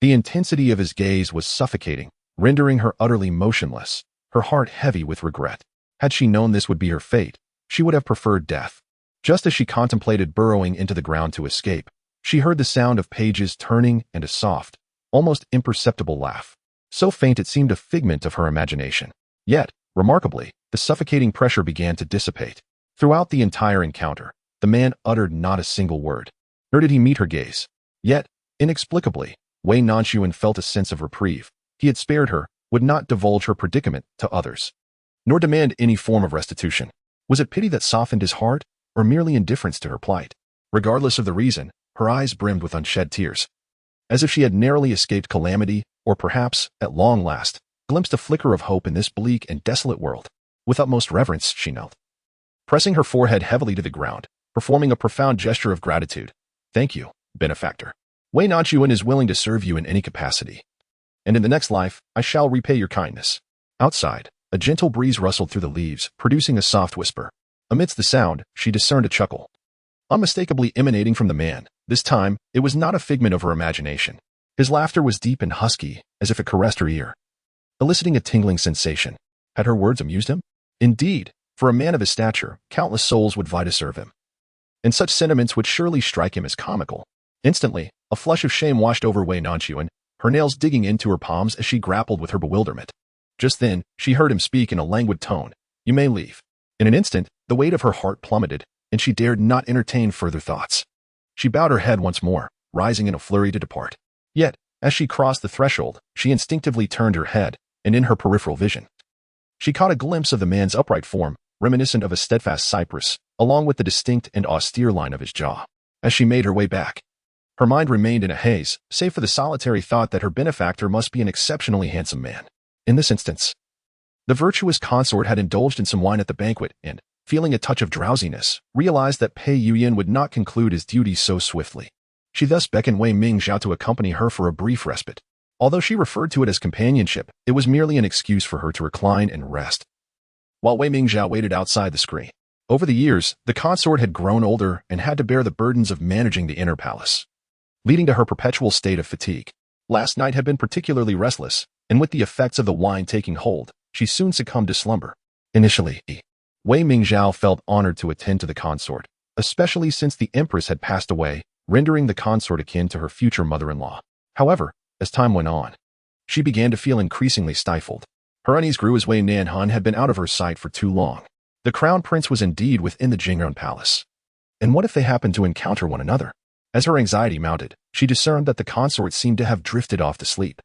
the intensity of his gaze was suffocating, rendering her utterly motionless, her heart heavy with regret. Had she known this would be her fate, she would have preferred death. Just as she contemplated burrowing into the ground to escape, she heard the sound of pages turning and a soft, almost imperceptible laugh. So faint it seemed a figment of her imagination. Yet, remarkably, the suffocating pressure began to dissipate. Throughout the entire encounter, the man uttered not a single word. Nor did he meet her gaze. Yet, inexplicably, Wei Nanxun felt a sense of reprieve. He had spared her, would not divulge her predicament to others, nor demand any form of restitution. Was it pity that softened his heart, or merely indifference to her plight? Regardless of the reason, her eyes brimmed with unshed tears. As if she had narrowly escaped calamity, or perhaps, at long last, glimpsed a flicker of hope in this bleak and desolate world. With utmost reverence, she knelt, pressing her forehead heavily to the ground, performing a profound gesture of gratitude. "Thank you, benefactor. Wei Nanxun is willing to serve you in any capacity, and in the next life, I shall repay your kindness." Outside, a gentle breeze rustled through the leaves, producing a soft whisper. Amidst the sound, she discerned a chuckle, unmistakably emanating from the man. This time, it was not a figment of her imagination. His laughter was deep and husky, as if it caressed her ear, eliciting a tingling sensation. Had her words amused him? Indeed, for a man of his stature, countless souls would vie to serve him, and such sentiments would surely strike him as comical. Instantly, a flush of shame washed over Wei Nanxun, her nails digging into her palms as she grappled with her bewilderment. Just then, she heard him speak in a languid tone. "You may leave." In an instant, the weight of her heart plummeted, and she dared not entertain further thoughts. She bowed her head once more, rising in a flurry to depart. Yet, as she crossed the threshold, she instinctively turned her head, and in her peripheral vision, she caught a glimpse of the man's upright form, reminiscent of a steadfast cypress, along with the distinct and austere line of his jaw. As she made her way back, her mind remained in a haze, save for the solitary thought that her benefactor must be an exceptionally handsome man. In this instance, the virtuous consort had indulged in some wine at the banquet and, feeling a touch of drowsiness, realized that Pei Yuyan would not conclude his duties so swiftly. She thus beckoned Wei Mingzhao to accompany her for a brief respite. Although she referred to it as companionship, it was merely an excuse for her to recline and rest. While Wei Mingzhao waited outside the screen, over the years, the consort had grown older and had to bear the burdens of managing the inner palace, leading to her perpetual state of fatigue. Last night had been particularly restless, and with the effects of the wine taking hold, she soon succumbed to slumber. Initially, Wei Mingzhao felt honored to attend to the consort, especially since the empress had passed away, rendering the consort akin to her future mother-in-law. However, as time went on, she began to feel increasingly stifled. Her unease grew as Wei Nanxun had been out of her sight for too long. The crown prince was indeed within the Jing'an palace. And what if they happened to encounter one another? As her anxiety mounted, she discerned that the consort seemed to have drifted off to sleep.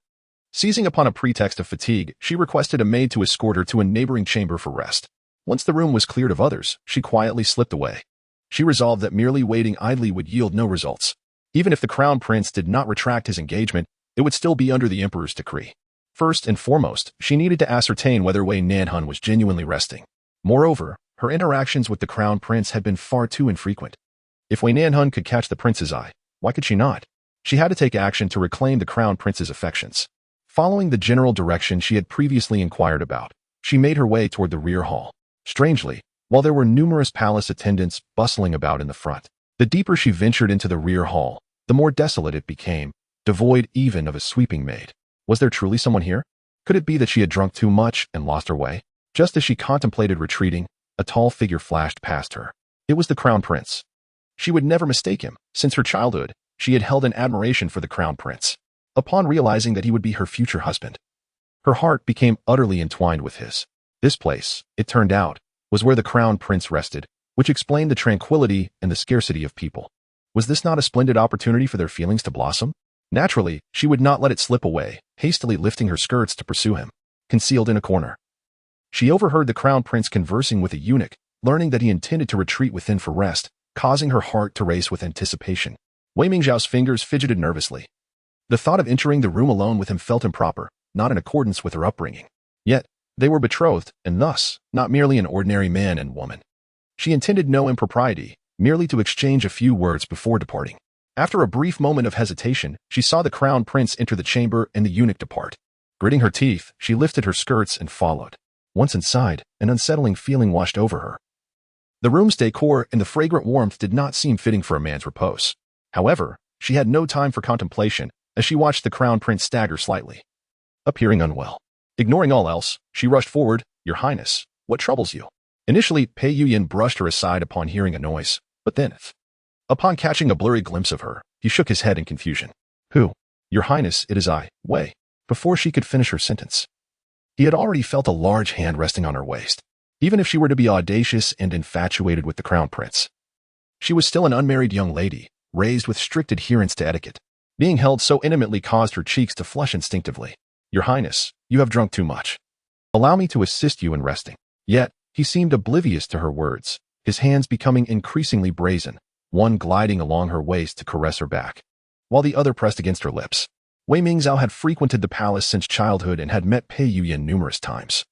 Seizing upon a pretext of fatigue, she requested a maid to escort her to a neighboring chamber for rest. Once the room was cleared of others, she quietly slipped away. She resolved that merely waiting idly would yield no results. Even if the crown prince did not retract his engagement, it would still be under the emperor's decree. First and foremost, she needed to ascertain whether Wei Nanxun was genuinely resting. Moreover, her interactions with the crown prince had been far too infrequent. If Wei Nanxun could catch the prince's eye, why could she not? She had to take action to reclaim the crown prince's affections. Following the general direction she had previously inquired about, she made her way toward the rear hall. Strangely, while there were numerous palace attendants bustling about in the front, the deeper she ventured into the rear hall, the more desolate it became, devoid even of a sweeping maid. Was there truly someone here? Could it be that she had drunk too much and lost her way? Just as she contemplated retreating, a tall figure flashed past her. It was the crown prince. She would never mistake him. Since her childhood, she had held an admiration for the crown prince. Upon realizing that he would be her future husband, her heart became utterly entwined with his. This place, it turned out, was where the crown prince rested, which explained the tranquility and the scarcity of people. Was this not a splendid opportunity for their feelings to blossom? Naturally, she would not let it slip away, hastily lifting her skirts to pursue him. Concealed in a corner, she overheard the crown prince conversing with a eunuch, learning that he intended to retreat within for rest, causing her heart to race with anticipation. Wei Mingzhao's fingers fidgeted nervously. The thought of entering the room alone with him felt improper, not in accordance with her upbringing. Yet, they were betrothed, and thus, not merely an ordinary man and woman. She intended no impropriety, merely to exchange a few words before departing. After a brief moment of hesitation, she saw the crown prince enter the chamber and the eunuch depart. Gritting her teeth, she lifted her skirts and followed. Once inside, an unsettling feeling washed over her. The room's decor and the fragrant warmth did not seem fitting for a man's repose. However, she had no time for contemplation as she watched the crown prince stagger slightly, appearing unwell. Ignoring all else, she rushed forward. "Your Highness, what troubles you?" Initially, Pei Yuyan brushed her aside upon hearing a noise, but then, upon catching a blurry glimpse of her, he shook his head in confusion. "Who?" "Your Highness, it is I, Wei." Before she could finish her sentence, he had already felt a large hand resting on her waist. Even if she were to be audacious and infatuated with the crown prince, she was still an unmarried young lady, raised with strict adherence to etiquette. Being held so intimately caused her cheeks to flush instinctively. "Your Highness, you have drunk too much. Allow me to assist you in resting." Yet, he seemed oblivious to her words, his hands becoming increasingly brazen, one gliding along her waist to caress her back, while the other pressed against her lips. Wei Mingzhao had frequented the palace since childhood and had met Pei Yuyan numerous times.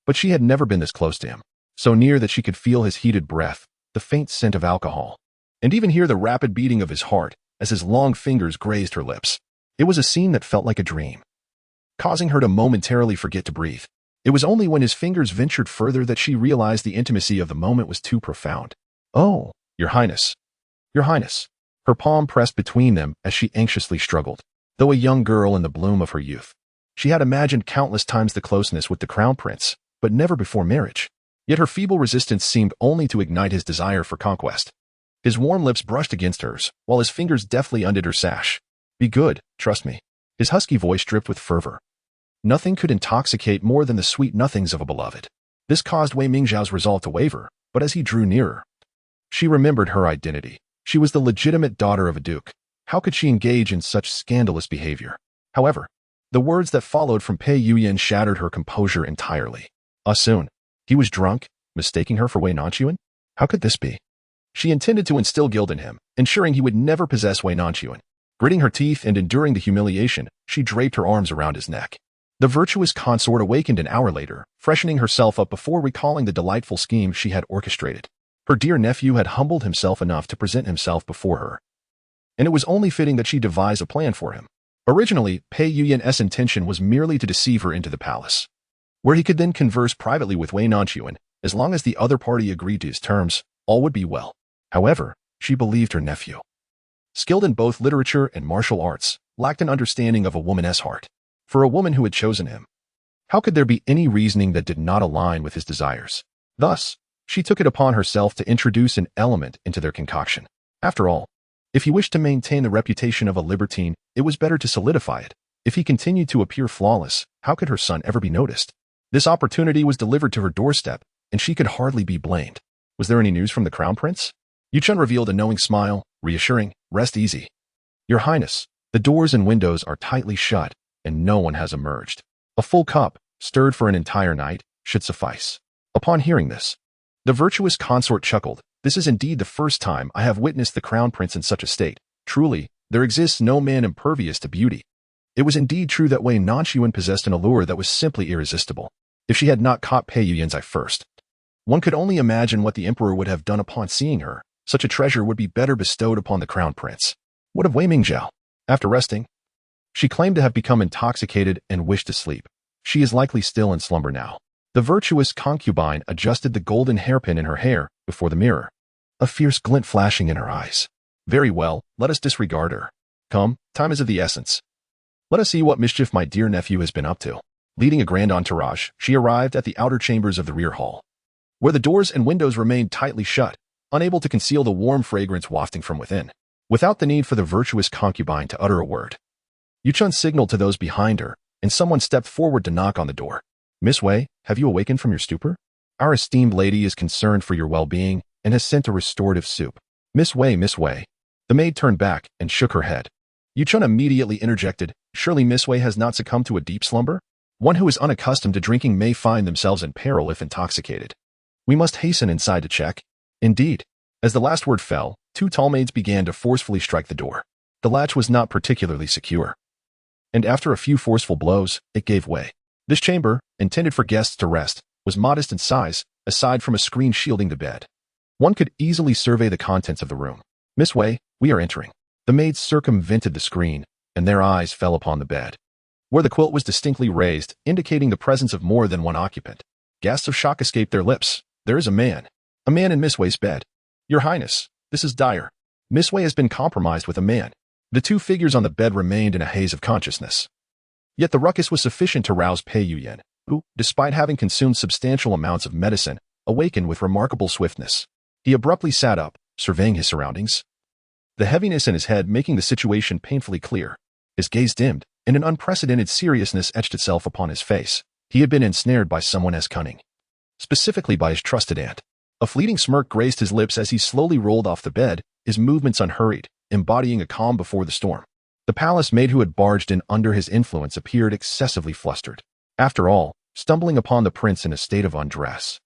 But she had never been this close to him, so near that she could feel his heated breath, the faint scent of alcohol, and even hear the rapid beating of his heart as his long fingers grazed her lips. It was a scene that felt like a dream, causing her to momentarily forget to breathe. It was only when his fingers ventured further that she realized the intimacy of the moment was too profound. "Oh, Your Highness. Your Highness." Her palm pressed between them as she anxiously struggled. Though a young girl in the bloom of her youth, she had imagined countless times the closeness with the crown prince, but never before marriage. Yet her feeble resistance seemed only to ignite his desire for conquest. His warm lips brushed against hers, while his fingers deftly undid her sash. "Be good, trust me." His husky voice dripped with fervor. Nothing could intoxicate more than the sweet nothings of a beloved. This caused Wei Mingzhao's resolve to waver, but as he drew nearer, She remembered her identity. She was the legitimate daughter of a duke. How could she engage in such scandalous behavior? However, the words that followed from Pei Yuyan shattered her composure entirely. Soon. He was drunk, mistaking her for Wei Nanxun? How could this be? She intended to instill guilt in him, ensuring he would never possess Wei Nanxun. Gritting her teeth and enduring the humiliation, she draped her arms around his neck. The virtuous consort awakened an hour later, freshening herself up before recalling the delightful scheme she had orchestrated. Her dear nephew had humbled himself enough to present himself before her, and it was only fitting that she devise a plan for him. Originally, Pei Yuyan's intention was merely to deceive her into the palace, where he could then converse privately with Wei Nanxun. As long as the other party agreed to his terms, all would be well. However, she believed her nephew, skilled in both literature and martial arts, lacked an understanding of a woman's heart. For a woman who had chosen him, how could there be any reasoning that did not align with his desires? Thus, she took it upon herself to introduce an element into their concoction. After all, if he wished to maintain the reputation of a libertine, it was better to solidify it. If he continued to appear flawless, how could her son ever be noticed? This opportunity was delivered to her doorstep, and she could hardly be blamed. Was there any news from the crown prince? Yuchun revealed a knowing smile, reassuring, "Rest easy. Your Highness, the doors and windows are tightly shut, and no one has emerged. A full cup, stirred for an entire night, should suffice." Upon hearing this, the virtuous consort chuckled. "This is indeed the first time I have witnessed the crown prince in such a state. Truly, there exists no man impervious to beauty." It was indeed true that Wei Nanxun possessed an allure that was simply irresistible. If she had not caught Pei Yuyan's eye first, one could only imagine what the emperor would have done upon seeing her. Such a treasure would be better bestowed upon the crown prince. What of Wei Mingzhao? After resting, she claimed to have become intoxicated and wished to sleep. She is likely still in slumber now. The virtuous concubine adjusted the golden hairpin in her hair before the mirror, a fierce glint flashing in her eyes. "Very well, let us disregard her. Come, time is of the essence. Let us see what mischief my dear nephew has been up to." Leading a grand entourage, she arrived at the outer chambers of the rear hall, where the doors and windows remained tightly shut, unable to conceal the warm fragrance wafting from within. Without the need for the virtuous concubine to utter a word, Yuchun signaled to those behind her, and someone stepped forward to knock on the door. "Miss Wei, have you awakened from your stupor? Our esteemed lady is concerned for your well-being and has sent a restorative soup." Miss Wei. The maid turned back and shook her head. Yuchun immediately interjected, "Surely Miss Wei has not succumbed to a deep slumber? One who is unaccustomed to drinking may find themselves in peril if intoxicated. We must hasten inside to check." Indeed, as the last word fell, two tall maids began to forcefully strike the door. The latch was not particularly secure, and after a few forceful blows, it gave way. This chamber, intended for guests to rest, was modest in size, aside from a screen shielding the bed. One could easily survey the contents of the room. "Miss Wei, we are entering." The maids circumvented the screen, and their eyes fell upon the bed, where the quilt was distinctly raised, indicating the presence of more than one occupant. Gasps of shock escaped their lips. "There is a man in Miss Wei's bed. Your Highness, this is dire. Miss Wei has been compromised with a man." The two figures on the bed remained in a haze of consciousness. Yet the ruckus was sufficient to rouse Pei Yuyan, who, despite having consumed substantial amounts of medicine, awakened with remarkable swiftness. He abruptly sat up, surveying his surroundings, the heaviness in his head making the situation painfully clear. His gaze dimmed, and an unprecedented seriousness etched itself upon his face. He had been ensnared by someone as cunning, specifically by his trusted aunt. A fleeting smirk graced his lips as he slowly rolled off the bed, his movements unhurried, embodying a calm before the storm. The palace maid who had barged in under his influence appeared excessively flustered. After all, stumbling upon the prince in a state of undress,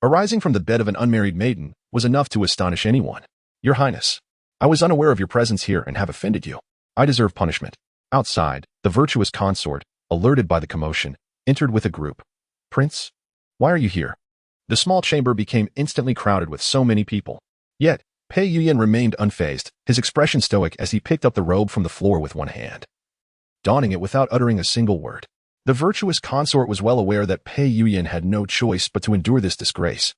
arising from the bed of an unmarried maiden, was enough to astonish anyone. "Your Highness, I was unaware of your presence here and have offended you. I deserve punishment." Outside, the virtuous consort, alerted by the commotion, entered with a group. "Prince, why are you here?" The small chamber became instantly crowded with so many people. Yet, Pei Yuyan remained unfazed, his expression stoic as he picked up the robe from the floor with one hand, donning it without uttering a single word. The virtuous consort was well aware that Pei Yuyan had no choice but to endure this disgrace.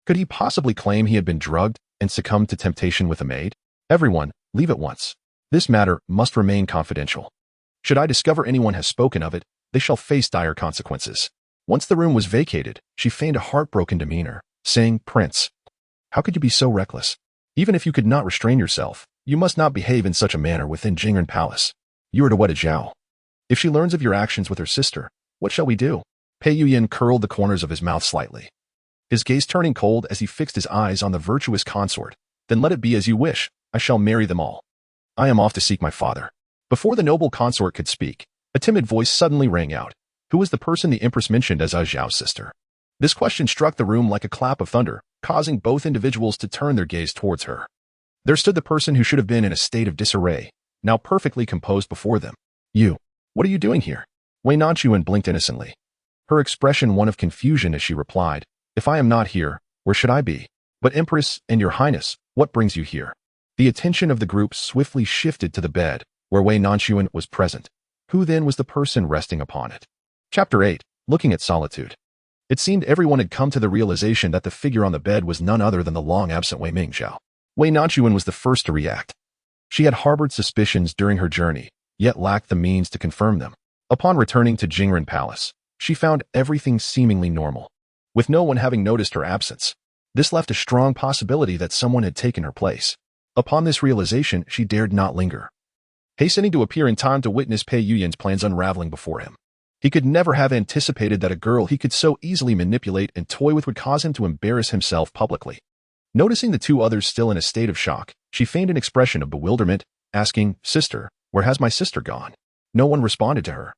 Could he possibly claim he had been drugged and succumbed to temptation with a maid? "Everyone, leave at once. This matter must remain confidential. Should I discover anyone has spoken of it, they shall face dire consequences." Once the room was vacated, she feigned a heartbroken demeanor, saying, "Prince, how could you be so reckless? Even if you could not restrain yourself, you must not behave in such a manner within Jingren Palace. You are to wed a Zhao. If she learns of your actions with her sister, what shall we do?" Pei Yuyan curled the corners of his mouth slightly, his gaze turning cold as he fixed his eyes on the virtuous consort. Then let it be as you wish. I shall marry them all. I am off to seek my father." Before the noble consort could speak, a timid voice suddenly rang out. Who was the person the empress mentioned as Zhao's sister? This question struck the room like a clap of thunder, causing both individuals to turn their gaze towards her. There stood the person who should have been in a state of disarray, now perfectly composed before them. "You, what are you doing here?" Wei Nanxun blinked innocently, her expression one of confusion as she replied, "If I am not here, where should I be? But Empress and Your Highness, what brings you here?" The attention of the group swiftly shifted to the bed, where Wei Nanxun was present. Who then was the person resting upon it? Chapter 8, Looking at Solitude. It seemed everyone had come to the realization that the figure on the bed was none other than the long-absent Wei Mingzhao. Wei Nanxun was the first to react. She had harbored suspicions during her journey, yet lacked the means to confirm them. Upon returning to Jingren Palace, she found everything seemingly normal, with no one having noticed her absence. This left a strong possibility that someone had taken her place. Upon this realization, she dared not linger, hastening to appear in time to witness Pei Yuyan's plans unraveling before him. He could never have anticipated that a girl he could so easily manipulate and toy with would cause him to embarrass himself publicly. Noticing the two others still in a state of shock, she feigned an expression of bewilderment, asking, "Sister, where has my sister gone?" No one responded to her,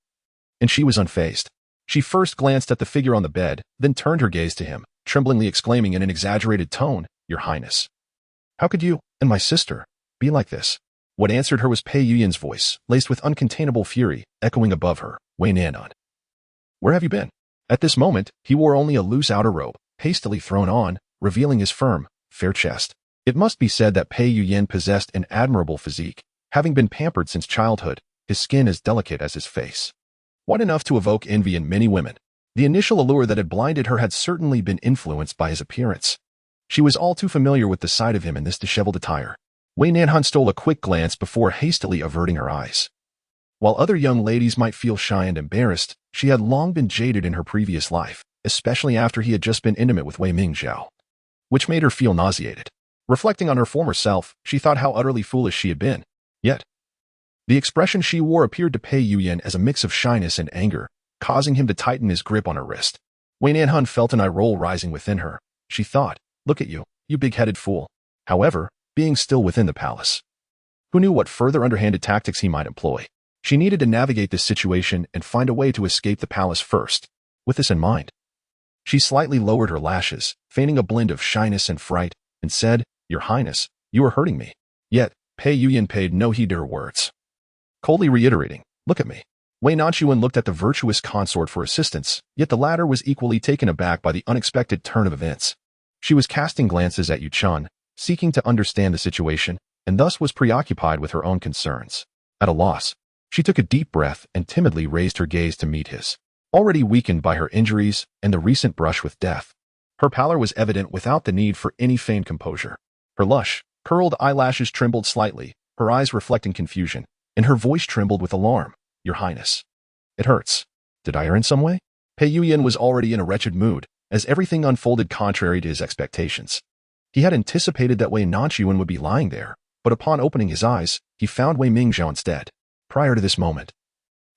and she was unfazed. She first glanced at the figure on the bed, then turned her gaze to him, tremblingly exclaiming in an exaggerated tone, "Your Highness, how could you, and my sister, be like this?" What answered her was Pei Yuyan's voice, laced with uncontainable fury, echoing above her, "Wei Nanxun, where have you been?" At this moment, he wore only a loose outer robe, hastily thrown on, revealing his firm, fair chest. It must be said that Pei Yuyan possessed an admirable physique, having been pampered since childhood, his skin as delicate as his face. White enough to evoke envy in many women, the initial allure that had blinded her had certainly been influenced by his appearance. She was all too familiar with the sight of him in this disheveled attire. Wei Nanxun stole a quick glance before hastily averting her eyes. While other young ladies might feel shy and embarrassed, she had long been jaded in her previous life, especially after he had just been intimate with Wei Mingzhao, which made her feel nauseated. Reflecting on her former self, she thought how utterly foolish she had been. Yet, the expression she wore appeared to Pei Yuyan as a mix of shyness and anger, causing him to tighten his grip on her wrist. Wei Nanxun felt an eye roll rising within her. She thought, "Look at you, you big-headed fool." However, being still within the palace, who knew what further underhanded tactics he might employ? She needed to navigate this situation and find a way to escape the palace first. With this in mind, she slightly lowered her lashes, feigning a blend of shyness and fright, and said, "Your Highness, you are hurting me." Yet, Pei Yuyan paid no heed to her words, coldly reiterating, "Look at me." Wei Nanxun looked at the virtuous consort for assistance, yet the latter was equally taken aback by the unexpected turn of events. She was casting glances at Yu Chun, seeking to understand the situation, and thus was preoccupied with her own concerns. At a loss, she took a deep breath and timidly raised her gaze to meet his. Already weakened by her injuries and the recent brush with death, her pallor was evident without the need for any feigned composure. Her lush, curled eyelashes trembled slightly, her eyes reflecting confusion, and her voice trembled with alarm. "Your Highness, it hurts. Did I err in some way?" Pei Yuyan was already in a wretched mood, as everything unfolded contrary to his expectations. He had anticipated that Wei Nanxun would be lying there, but upon opening his eyes, he found Wei Mingzhao instead. Prior to this moment,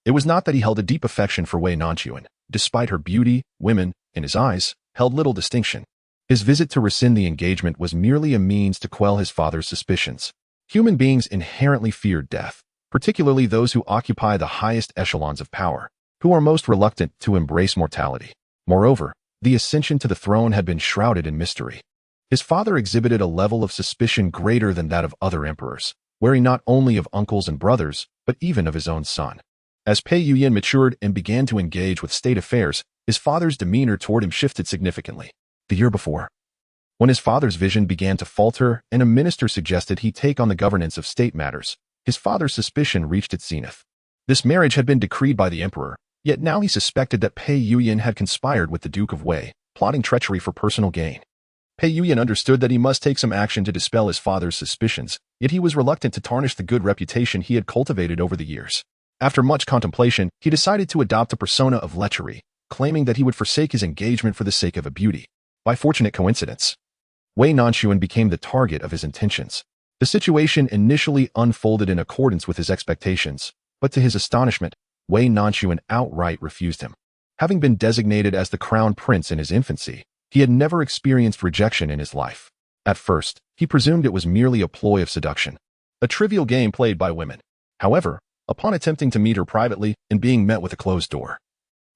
it was not that he held a deep affection for Wei Nanxun. Despite her beauty, women, in his eyes, held little distinction. His visit to rescind the engagement was merely a means to quell his father's suspicions. Human beings inherently fear death, particularly those who occupy the highest echelons of power, who are most reluctant to embrace mortality. Moreover, the ascension to the throne had been shrouded in mystery. His father exhibited a level of suspicion greater than that of other emperors, wary not only of uncles and brothers, but even of his own son. As Pei Yuyan matured and began to engage with state affairs, his father's demeanor toward him shifted significantly. The year before, when his father's vision began to falter and a minister suggested he take on the governance of state matters, his father's suspicion reached its zenith. This marriage had been decreed by the emperor, yet now he suspected that Pei Yuyan had conspired with the Duke of Wei, plotting treachery for personal gain. Pei Yuyan understood that he must take some action to dispel his father's suspicions, yet he was reluctant to tarnish the good reputation he had cultivated over the years. After much contemplation, he decided to adopt a persona of lechery, claiming that he would forsake his engagement for the sake of a beauty. By fortunate coincidence, Wei Nanxun became the target of his intentions. The situation initially unfolded in accordance with his expectations, but to his astonishment, Wei Nanxun outright refused him. Having been designated as the crown prince in his infancy, he had never experienced rejection in his life. At first, he He presumed it was merely a ploy of seduction, a trivial game played by women. However, upon attempting to meet her privately and being met with a closed door,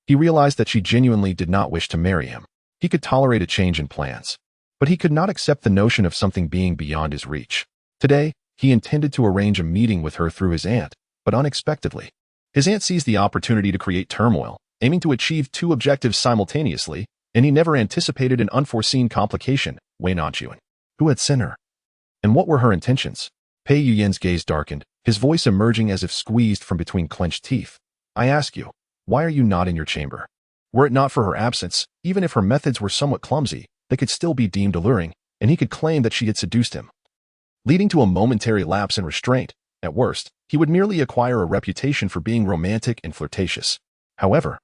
he realized that she genuinely did not wish to marry him. He could tolerate a change in plans, but he could not accept the notion of something being beyond his reach. Today, he intended to arrange a meeting with her through his aunt, but unexpectedly, his aunt seized the opportunity to create turmoil, aiming to achieve two objectives simultaneously, and he never anticipated an unforeseen complication. Wei Nanxun. Who had sent her? And what were her intentions? Pei Yuyan's gaze darkened, his voice emerging as if squeezed from between clenched teeth. I ask you, why are you not in your chamber? Were it not for her absence, even if her methods were somewhat clumsy, they could still be deemed alluring, and he could claim that she had seduced him, leading to a momentary lapse in restraint. At worst, he would merely acquire a reputation for being romantic and flirtatious. However,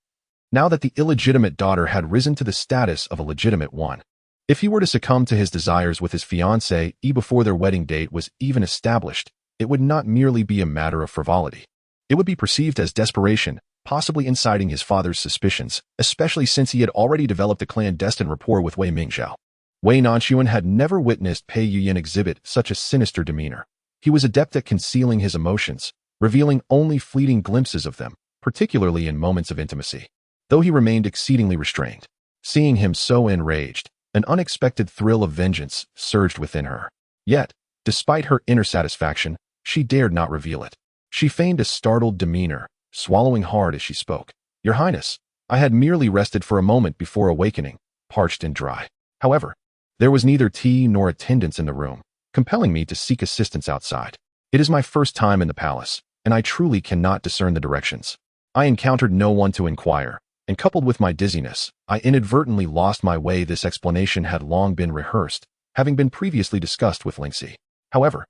now that the illegitimate daughter had risen to the status of a legitimate one, if he were to succumb to his desires with his fiancée before their wedding date was even established, it would not merely be a matter of frivolity. It would be perceived as desperation, possibly inciting his father's suspicions, especially since he had already developed a clandestine rapport with Wei Mingxiao. Wei Nanxun had never witnessed Pei Yuyan exhibit such a sinister demeanor. He was adept at concealing his emotions, revealing only fleeting glimpses of them, particularly in moments of intimacy. Though he remained exceedingly restrained, seeing him so enraged, an unexpected thrill of vengeance surged within her. Yet, despite her inner satisfaction, she dared not reveal it. She feigned a startled demeanor, swallowing hard as she spoke. Your Highness, I had merely rested for a moment before awakening, parched and dry. However, there was neither tea nor attendance in the room, compelling me to seek assistance outside. It is my first time in the palace, and I truly cannot discern the directions. I encountered no one to inquire, and coupled with my dizziness, I inadvertently lost my way. This explanation had long been rehearsed, having been previously discussed with Lingxi. However,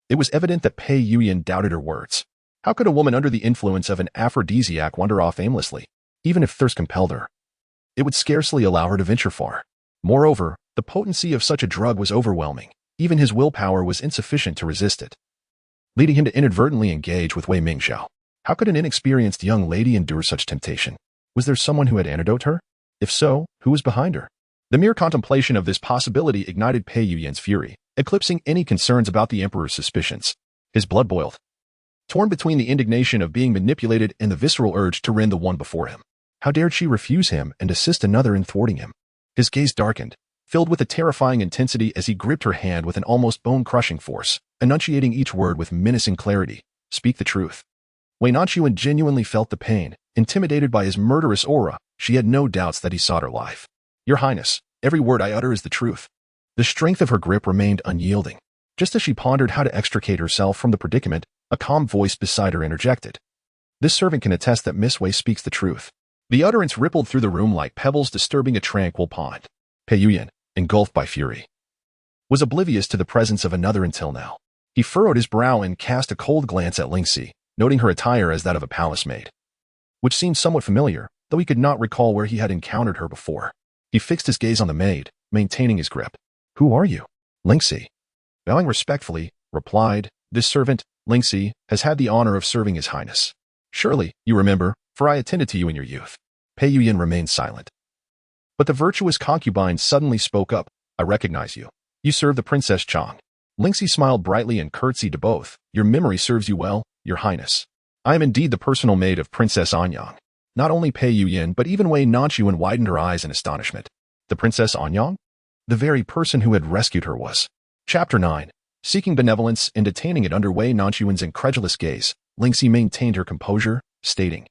it was evident that Pei Yuyan doubted her words. How could a woman under the influence of an aphrodisiac wander off aimlessly, even if thirst compelled her? It would scarcely allow her to venture far. Moreover, the potency of such a drug was overwhelming. Even his willpower was insufficient to resist it, leading him to inadvertently engage with Wei Mingxiao. How could an inexperienced young lady endure such temptation? Was there someone who had antidoted her? If so, who was behind her? The mere contemplation of this possibility ignited Pei Yuyan's fury, eclipsing any concerns about the emperor's suspicions. His blood boiled, torn between the indignation of being manipulated and the visceral urge to rend the one before him. How dared she refuse him and assist another in thwarting him? His gaze darkened, filled with a terrifying intensity as he gripped her hand with an almost bone-crushing force, enunciating each word with menacing clarity. Speak the truth. Wei Nanxun genuinely felt the pain. Intimidated by his murderous aura, she had no doubts that he sought her life. Your Highness, every word I utter is the truth. The strength of her grip remained unyielding. Just as she pondered how to extricate herself from the predicament, a calm voice beside her interjected. This servant can attest that Miss Wei speaks the truth. The utterance rippled through the room like pebbles disturbing a tranquil pond. Pei Yuyan, engulfed by fury, was oblivious to the presence of another until now. He furrowed his brow and cast a cold glance at Lingxi, noting her attire as that of a palace maid, which seemed somewhat familiar, though he could not recall where he had encountered her before. He fixed his gaze on the maid, maintaining his grip. Who are you? Lingxi, bowing respectfully, replied, This servant, Lingxi, has had the honor of serving His Highness. Surely, you remember, for I attended to you in your youth. Pei Yuyan remained silent. But the virtuous concubine suddenly spoke up. I recognize you. You serve the Princess Chang. Lingxi smiled brightly and curtsied to both. Your memory serves you well, Your Highness. I am indeed the personal maid of Princess Anyang. Not only Pei Yuyan but even Wei Nanxun widened her eyes in astonishment. The Princess Anyang? The very person who had rescued her was. Chapter 9. Seeking benevolence and detaining it under Wei Nanxun's incredulous gaze, Lingxi maintained her composure, stating,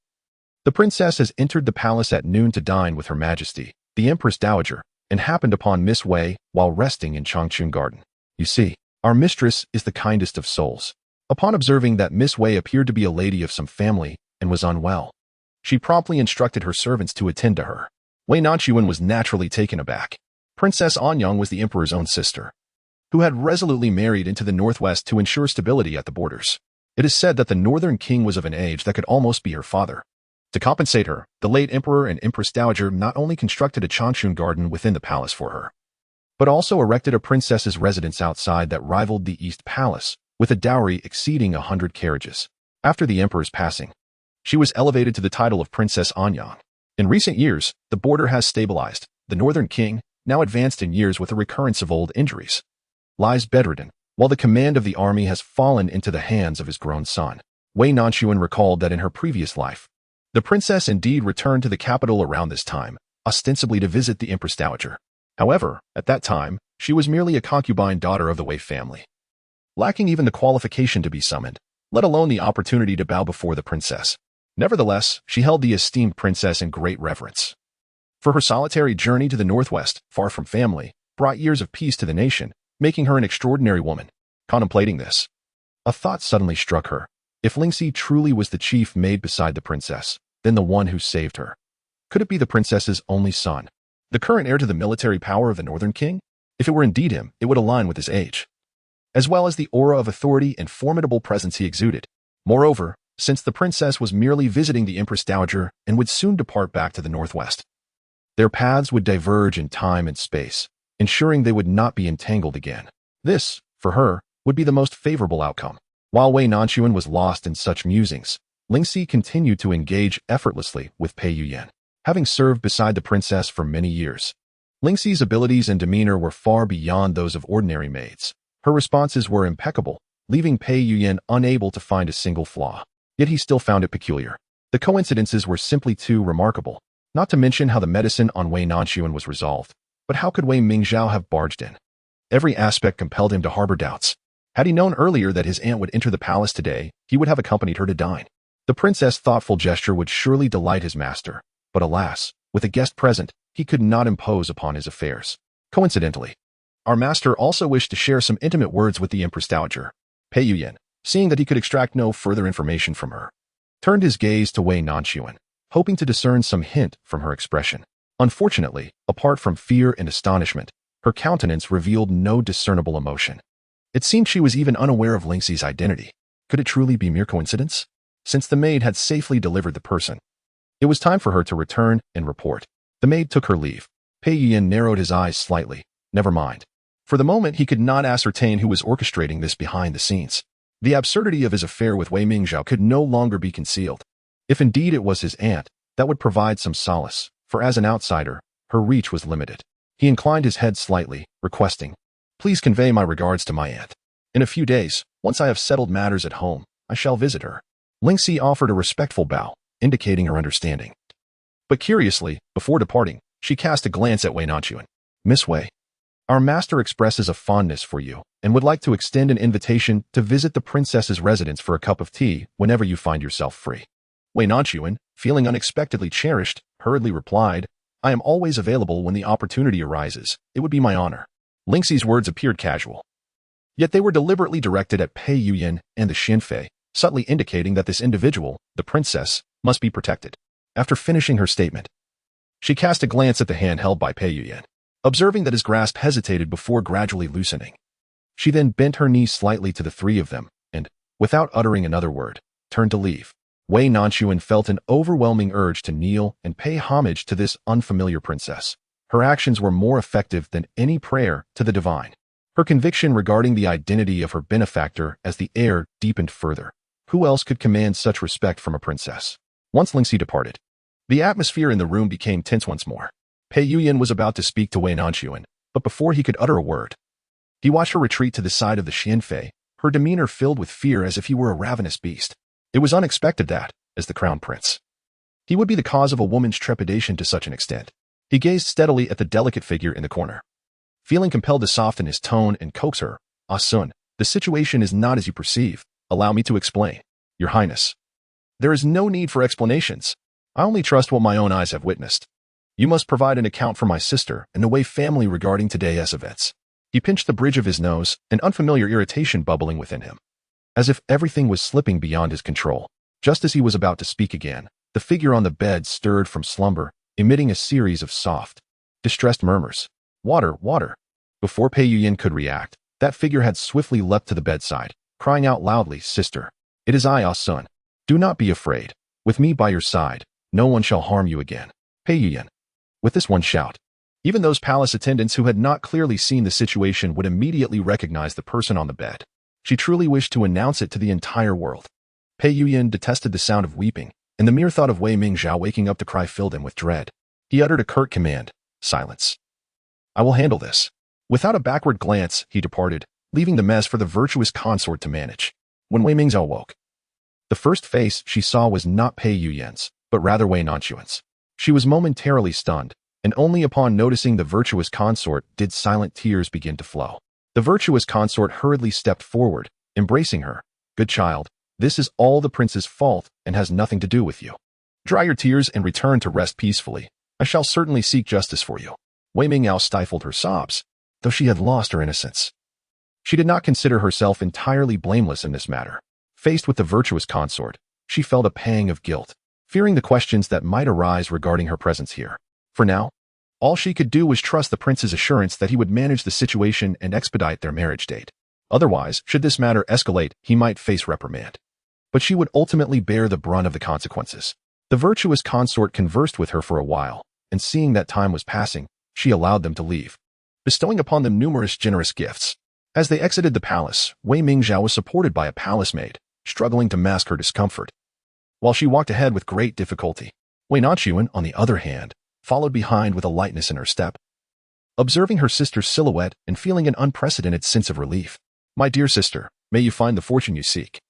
The princess has entered the palace at noon to dine with Her Majesty, the Empress Dowager, and happened upon Miss Wei while resting in Changchun Garden. You see, our mistress is the kindest of souls. Upon observing that Miss Wei appeared to be a lady of some family and was unwell, she promptly instructed her servants to attend to her. Wei Nanxun was naturally taken aback. Princess Anyang was the emperor's own sister, who had resolutely married into the northwest to ensure stability at the borders. It is said that the northern king was of an age that could almost be her father. To compensate her, the late emperor and Empress Dowager not only constructed a Changchun garden within the palace for her, but also erected a princess's residence outside that rivaled the East Palace, with a dowry exceeding 100 carriages. After the emperor's passing, she was elevated to the title of Princess Anyang. In recent years, the border has stabilized. The northern king, now advanced in years with a recurrence of old injuries, lies bedridden, while the command of the army has fallen into the hands of his grown son. Wei Nanxun recalled that in her previous life, the princess indeed returned to the capital around this time, ostensibly to visit the Empress Dowager. However, at that time, she was merely a concubine daughter of the Wei family, lacking even the qualification to be summoned, let alone the opportunity to bow before the princess. Nevertheless, she held the esteemed princess in great reverence. For her solitary journey to the northwest, far from family, brought years of peace to the nation, making her an extraordinary woman. Contemplating this, a thought suddenly struck her. If Lingxi truly was the chief maid beside the princess, then the one who saved her, could it be the princess's only son, the current heir to the military power of the Northern King? If it were indeed him, it would align with his age, as well as the aura of authority and formidable presence he exuded. Moreover, since the princess was merely visiting the Empress Dowager and would soon depart back to the northwest, their paths would diverge in time and space, ensuring they would not be entangled again. This, for her, would be the most favorable outcome. While Wei Nanxun was lost in such musings, Lingxi continued to engage effortlessly with Pei Yuyan. Having served beside the princess for many years, Lingxi's abilities and demeanor were far beyond those of ordinary maids. Her responses were impeccable, leaving Pei Yuyan unable to find a single flaw. Yet he still found it peculiar. The coincidences were simply too remarkable, not to mention how the medicine on Wei Nanxun was resolved. But how could Wei Mingzhao have barged in? Every aspect compelled him to harbor doubts. Had he known earlier that his aunt would enter the palace today, he would have accompanied her to dine. The princess' thoughtful gesture would surely delight his master, but alas, with a guest present, he could not impose upon his affairs. Coincidentally, our master also wished to share some intimate words with the Empress Dowager. Pei Yuyan, seeing that he could extract no further information from her, turned his gaze to Wei Nanxun, hoping to discern some hint from her expression. Unfortunately, apart from fear and astonishment, her countenance revealed no discernible emotion. It seemed she was even unaware of Lingxi's identity. Could it truly be mere coincidence? Since the maid had safely delivered the person, it was time for her to return and report. The maid took her leave. Pei Yuyan narrowed his eyes slightly. Never mind. For the moment, he could not ascertain who was orchestrating this behind the scenes. The absurdity of his affair with Wei Mingzhao could no longer be concealed. If indeed it was his aunt, that would provide some solace, for as an outsider, her reach was limited. He inclined his head slightly, requesting, "Please convey my regards to my aunt. In a few days, once I have settled matters at home, I shall visit her." Lingxi offered a respectful bow, indicating her understanding. But curiously, before departing, she cast a glance at Wei Nanxun. "Miss Wei, our master expresses a fondness for you and would like to extend an invitation to visit the princess's residence for a cup of tea whenever you find yourself free." Wei Nanxun, feeling unexpectedly cherished, hurriedly replied, "I am always available when the opportunity arises. It would be my honor." Lingxi's words appeared casual, yet they were deliberately directed at Pei Yuyan and the Xinfei, subtly indicating that this individual, the princess, must be protected. After finishing her statement, she cast a glance at the hand held by Pei Yuyan, observing that his grasp hesitated before gradually loosening. She then bent her knees slightly to the three of them and, without uttering another word, turned to leave. Wei Nanxun felt an overwhelming urge to kneel and pay homage to this unfamiliar princess. Her actions were more effective than any prayer to the divine. Her conviction regarding the identity of her benefactor as the heir deepened further. Who else could command such respect from a princess? Once Lingxi departed, the atmosphere in the room became tense once more. Pei Yuyan was about to speak to Wei Nanxun, but before he could utter a word, he watched her retreat to the side of the Xinfei, her demeanor filled with fear as if he were a ravenous beast. It was unexpected that, as the crown prince, he would be the cause of a woman's trepidation to such an extent. He gazed steadily at the delicate figure in the corner, feeling compelled to soften his tone and coax her. "Ah Sun, the situation is not as you perceive. Allow me to explain. Your Highness, there is no need for explanations. I only trust what my own eyes have witnessed. You must provide an account for my sister and the Wei family regarding today's events." He pinched the bridge of his nose, an unfamiliar irritation bubbling within him, as if everything was slipping beyond his control. Just as he was about to speak again, the figure on the bed stirred from slumber, emitting a series of soft, distressed murmurs. "Water, water." Before Pei Yuyan could react, that figure had swiftly leapt to the bedside, crying out loudly, "Sister, it is I, Ah Sun. Do not be afraid. With me by your side, no one shall harm you again." Pei Yuyan. With this one shout, even those palace attendants who had not clearly seen the situation would immediately recognize the person on the bed. She truly wished to announce it to the entire world. Pei Yuyan detested the sound of weeping, and the mere thought of Wei Mingzhao waking up to cry filled him with dread. He uttered a curt command, "Silence. I will handle this." Without a backward glance, he departed, leaving the mess for the virtuous consort to manage. When Wei Mingzhao woke, the first face she saw was not Pei Yuyan's, but rather Wei Nanxun's. She was momentarily stunned, and only upon noticing the virtuous consort did silent tears begin to flow. The virtuous consort hurriedly stepped forward, embracing her. "Good child, this is all the prince's fault and has nothing to do with you. Dry your tears and return to rest peacefully. I shall certainly seek justice for you." Wei Mingzhao stifled her sobs, though she had lost her innocence. She did not consider herself entirely blameless in this matter. Faced with the virtuous consort, she felt a pang of guilt, fearing the questions that might arise regarding her presence here. For now, all she could do was trust the prince's assurance that he would manage the situation and expedite their marriage date. Otherwise, should this matter escalate, he might face reprimand. But she would ultimately bear the brunt of the consequences. The virtuous consort conversed with her for a while, and seeing that time was passing, she allowed them to leave, bestowing upon them numerous generous gifts. As they exited the palace, Wei Mingzhao was supported by a palace maid, struggling to mask her discomfort, while she walked ahead with great difficulty. Wei Nanxun, on the other hand, followed behind with a lightness in her step, observing her sister's silhouette and feeling an unprecedented sense of relief. "My dear sister, may you find the fortune you seek,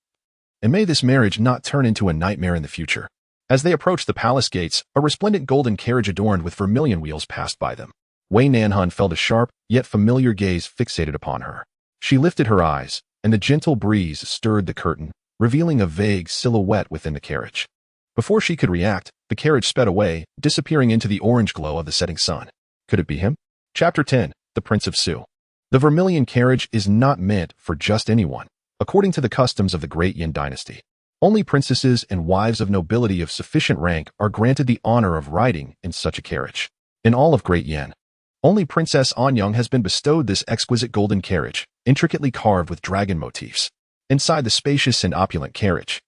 and may this marriage not turn into a nightmare in the future." As they approached the palace gates, a resplendent golden carriage adorned with vermilion wheels passed by them. Wei Nanxun felt a sharp, yet familiar gaze fixated upon her. She lifted her eyes, and the gentle breeze stirred the curtain, revealing a vague silhouette within the carriage. Before she could react, the carriage sped away, disappearing into the orange glow of the setting sun. Could it be him? Chapter 10, The Prince of Su. The vermilion carriage is not meant for just anyone. According to the customs of the Great Yin dynasty, only princesses and wives of nobility of sufficient rank are granted the honor of riding in such a carriage. In all of Great Yin, only Princess Anyang has been bestowed this exquisite golden carriage, intricately carved with dragon motifs. Inside the spacious and opulent carriage,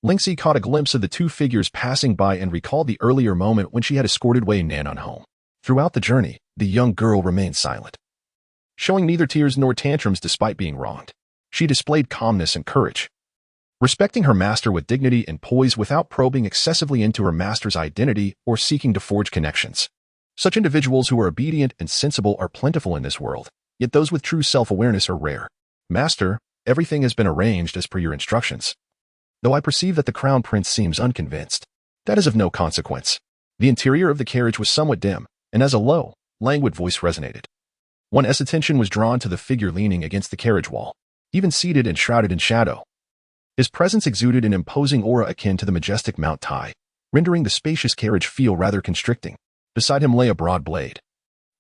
Lingxi caught a glimpse of the two figures passing by and recalled the earlier moment when she had escorted Wei Nanxun home. Throughout the journey, the young girl remained silent, showing neither tears nor tantrums despite being wronged. She displayed calmness and courage, respecting her master with dignity and poise without probing excessively into her master's identity or seeking to forge connections. Such individuals who are obedient and sensible are plentiful in this world, yet those with true self-awareness are rare. "Master, everything has been arranged as per your instructions, though I perceive that the crown prince seems unconvinced." "That is of no consequence." The interior of the carriage was somewhat dim, and as a low, languid voice resonated, one's attention was drawn to the figure leaning against the carriage wall, even seated and shrouded in shadow. His presence exuded an imposing aura akin to the majestic Mount Tai, rendering the spacious carriage feel rather constricting. Beside him lay a broad blade,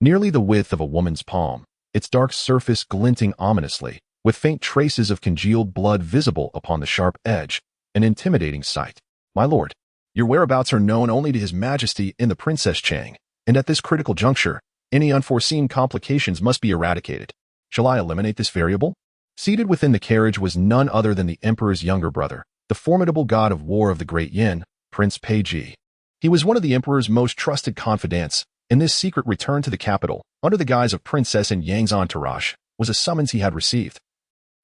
nearly the width of a woman's palm, its dark surface glinting ominously, with faint traces of congealed blood visible upon the sharp edge, an intimidating sight. "My lord, your whereabouts are known only to His Majesty and the Princess Chang, and at this critical juncture, any unforeseen complications must be eradicated. Shall I eliminate this variable?" Seated within the carriage was none other than the emperor's younger brother, the formidable god of war of the Great Yin, Prince Pei Ji. He was one of the emperor's most trusted confidants, and this secret return to the capital, under the guise of Princess and Yang's entourage, was a summons he had received,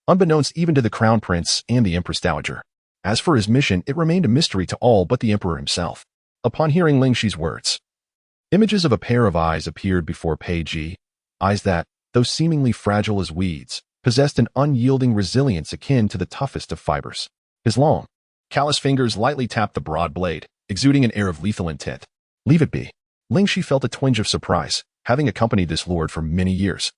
unbeknownst even to the crown prince and the empress dowager. As for his mission, it remained a mystery to all but the emperor himself. Upon hearing Lingxi's words, images of a pair of eyes appeared before Pei Ji, eyes that, though seemingly fragile as weeds, possessed an unyielding resilience akin to the toughest of fibers. His long, callous fingers lightly tapped the broad blade, exuding an air of lethal intent. "Leave it be." Lingxi felt a twinge of surprise, having accompanied this lord for many years.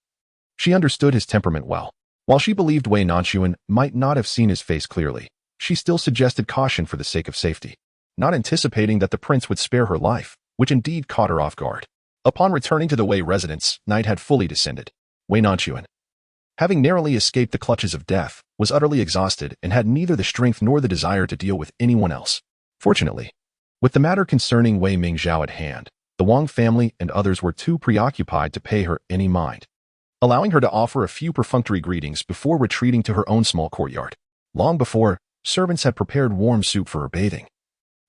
She understood his temperament well. While she believed Wei Nanxun might not have seen his face clearly, she still suggested caution for the sake of safety, not anticipating that the prince would spare her life, which indeed caught her off guard. Upon returning to the Wei residence, night had fully descended. Wei Nanxun, having narrowly escaped the clutches of death, was utterly exhausted and had neither the strength nor the desire to deal with anyone else. Fortunately, with the matter concerning Wei Mingzhao at hand, the Wang family and others were too preoccupied to pay her any mind, allowing her to offer a few perfunctory greetings before retreating to her own small courtyard. Long before, servants had prepared warm soup for her bathing.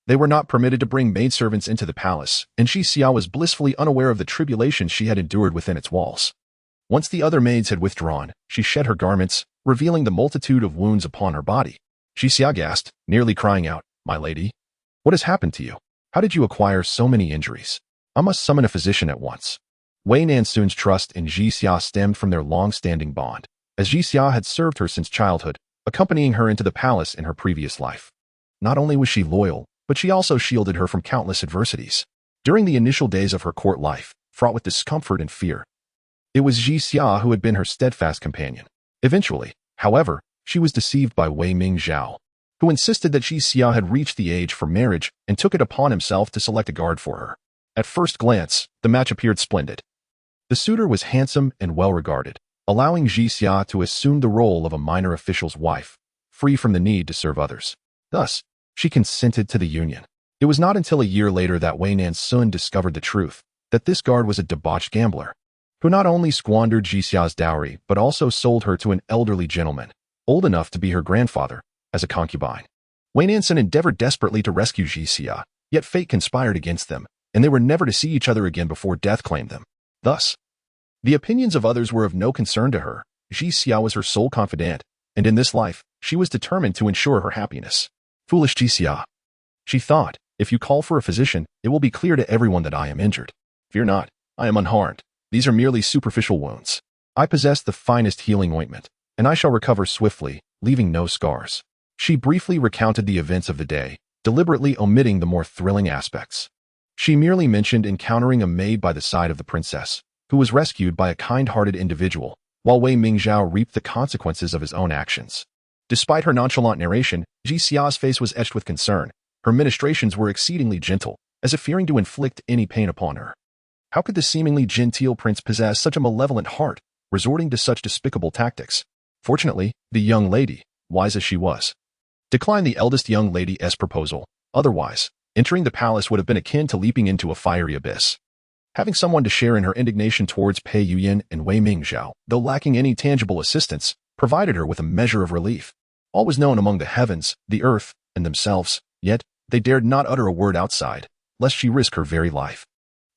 They were not permitted to bring maidservants into the palace, and Shi Xiao was blissfully unaware of the tribulations she had endured within its walls. Once the other maids had withdrawn, she shed her garments, revealing the multitude of wounds upon her body. Shi Xiao gasped, nearly crying out, "My lady, what has happened to you? How did you acquire so many injuries? I must summon a physician at once." Wei Nanxun's trust in Jixia stemmed from their long-standing bond, as Jixia had served her since childhood, accompanying her into the palace in her previous life. Not only was she loyal, but she also shielded her from countless adversities. During the initial days of her court life, fraught with discomfort and fear, it was Jixia who had been her steadfast companion. Eventually, however, she was deceived by Wei Mingzhao, who insisted that Jixia had reached the age for marriage and took it upon himself to select a guard for her. At first glance, the match appeared splendid. The suitor was handsome and well-regarded, allowing Jixia to assume the role of a minor official's wife, free from the need to serve others. Thus, she consented to the union. It was not until a year later that Wei Nanxun discovered the truth, that this guard was a debauched gambler, who not only squandered Jixia's dowry but also sold her to an elderly gentleman, old enough to be her grandfather, as a concubine. Wei Nanxun endeavored desperately to rescue Jixia, yet fate conspired against them, and they were never to see each other again before death claimed them. Thus, the opinions of others were of no concern to her. Jixia was her sole confidant, and in this life, she was determined to ensure her happiness. Foolish Jixia, she thought, if you call for a physician, it will be clear to everyone that I am injured. Fear not, I am unharmed. These are merely superficial wounds. I possess the finest healing ointment, and I shall recover swiftly, leaving no scars. She briefly recounted the events of the day, deliberately omitting the more thrilling aspects. She merely mentioned encountering a maid by the side of the princess, who was rescued by a kind-hearted individual, while Wei Mingzhao reaped the consequences of his own actions. Despite her nonchalant narration, Jixia's face was etched with concern. Her ministrations were exceedingly gentle, as if fearing to inflict any pain upon her. How could the seemingly genteel prince possess such a malevolent heart, resorting to such despicable tactics? Fortunately, the young lady, wise as she was, declined the eldest young lady's proposal. Otherwise, entering the palace would have been akin to leaping into a fiery abyss. Having someone to share in her indignation towards Pei Yuyan and Wei Mingzhao, though lacking any tangible assistance, provided her with a measure of relief. All was known among the heavens, the earth, and themselves, yet they dared not utter a word outside, lest she risk her very life.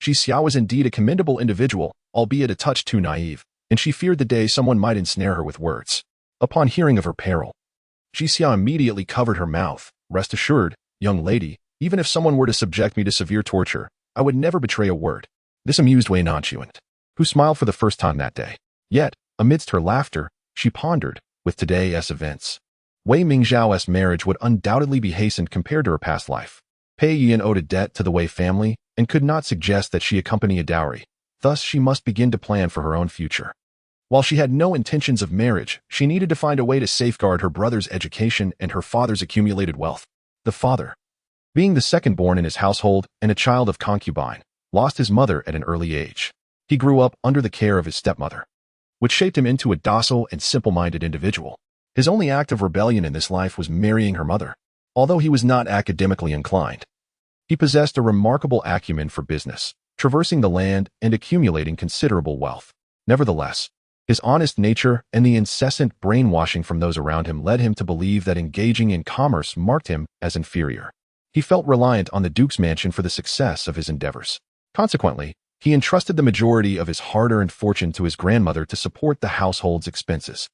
Jixia was indeed a commendable individual, albeit a touch too naive, and she feared the day someone might ensnare her with words. Upon hearing of her peril, Jixia immediately covered her mouth. Rest assured, young lady, even if someone were to subject me to severe torture, I would never betray a word. This amused Wei Nanxun, who smiled for the first time that day. Yet, amidst her laughter, she pondered, with today's events, Wei Mingzhao's marriage would undoubtedly be hastened compared to her past life. Pei Yuan owed a debt to the Wei family and could not suggest that she accompany a dowry. Thus, she must begin to plan for her own future. While she had no intentions of marriage, she needed to find a way to safeguard her brother's education and her father's accumulated wealth. The father, being the second-born in his household and a child of concubine, lost his mother at an early age. He grew up under the care of his stepmother, which shaped him into a docile and simple-minded individual. His only act of rebellion in this life was marrying her mother. Although he was not academically inclined, he possessed a remarkable acumen for business, traversing the land and accumulating considerable wealth. Nevertheless, his honest nature and the incessant brainwashing from those around him led him to believe that engaging in commerce marked him as inferior. He felt reliant on the Duke's mansion for the success of his endeavors. Consequently, he entrusted the majority of his hard-earned fortune to his grandmother to support the household's expenses.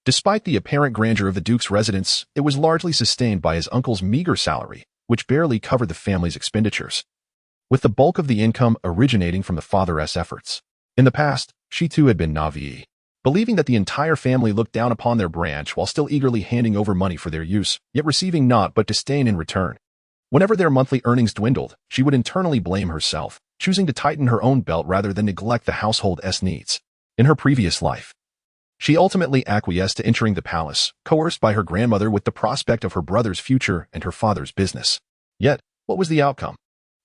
Despite the apparent grandeur of the Duke's residence, it was largely sustained by his uncle's meager salary, which barely covered the family's expenditures, with the bulk of the income originating from the father's efforts. In the past, she too had been naive, believing that the entire family looked down upon their branch while still eagerly handing over money for their use, yet receiving naught but disdain in return. Whenever their monthly earnings dwindled, she would internally blame herself, choosing to tighten her own belt rather than neglect the household's needs. In her previous life, she ultimately acquiesced to entering the palace, coerced by her grandmother with the prospect of her brother's future and her father's business. Yet, what was the outcome?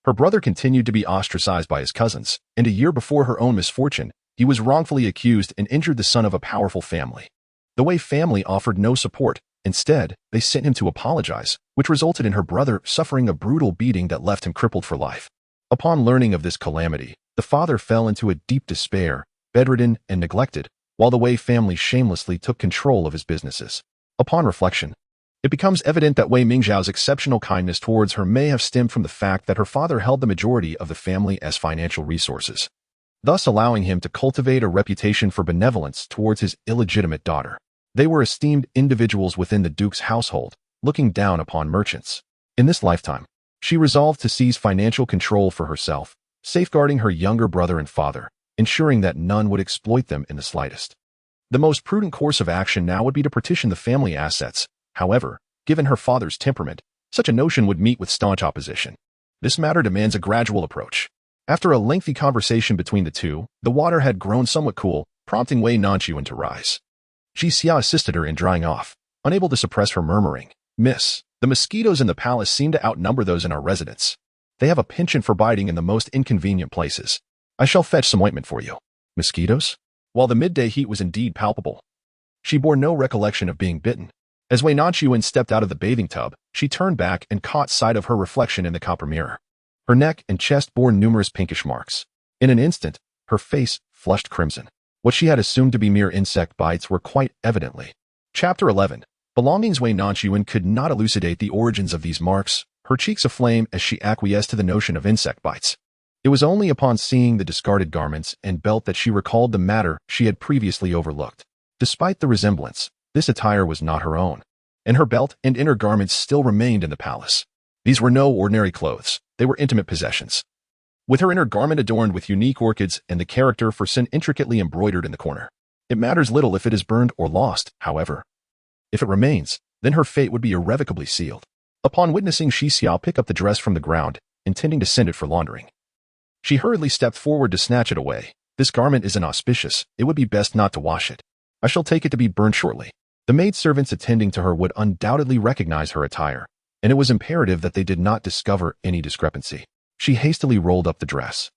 Her brother continued to be ostracized by his cousins, and a year before her own misfortune, he was wrongfully accused and injured the son of a powerful family. The Wei family offered no support. Instead, they sent him to apologize, which resulted in her brother suffering a brutal beating that left him crippled for life. Upon learning of this calamity, the father fell into a deep despair, bedridden and neglected, while the Wei family shamelessly took control of his businesses. Upon reflection, it becomes evident that Wei Mingzhao's exceptional kindness towards her may have stemmed from the fact that her father held the majority of the family's financial resources, thus allowing him to cultivate a reputation for benevolence towards his illegitimate daughter. They were esteemed individuals within the Duke's household, looking down upon merchants. In this lifetime, she resolved to seize financial control for herself, safeguarding her younger brother and father, ensuring that none would exploit them in the slightest. The most prudent course of action now would be to partition the family assets. However, given her father's temperament, such a notion would meet with staunch opposition. This matter demands a gradual approach. After a lengthy conversation between the two, the water had grown somewhat cool, prompting Wei Nanxun to rise. Jixia assisted her in drying off, unable to suppress her murmuring. "Miss, the mosquitoes in the palace seem to outnumber those in our residence. They have a penchant for biting in the most inconvenient places. I shall fetch some ointment for you." Mosquitoes? While the midday heat was indeed palpable, she bore no recollection of being bitten. As Wei Nanxun stepped out of the bathing tub, she turned back and caught sight of her reflection in the copper mirror. Her neck and chest bore numerous pinkish marks. In an instant, her face flushed crimson. What she had assumed to be mere insect bites were quite evidently. Chapter 11. Belongings. Wei Nanxun could not elucidate the origins of these marks, her cheeks aflame as she acquiesced to the notion of insect bites. It was only upon seeing the discarded garments and belt that she recalled the matter she had previously overlooked. Despite the resemblance, this attire was not her own, and her belt and inner garments still remained in the palace. These were no ordinary clothes, they were intimate possessions. With her inner garment adorned with unique orchids and the character for sin intricately embroidered in the corner. It matters little if it is burned or lost, however. If it remains, then her fate would be irrevocably sealed. Upon witnessing Jixia pick up the dress from the ground, intending to send it for laundering, she hurriedly stepped forward to snatch it away. "This garment is inauspicious, it would be best not to wash it. I shall take it to be burned shortly." The maidservants attending to her would undoubtedly recognize her attire, and it was imperative that they did not discover any discrepancy. She hastily rolled up the dress,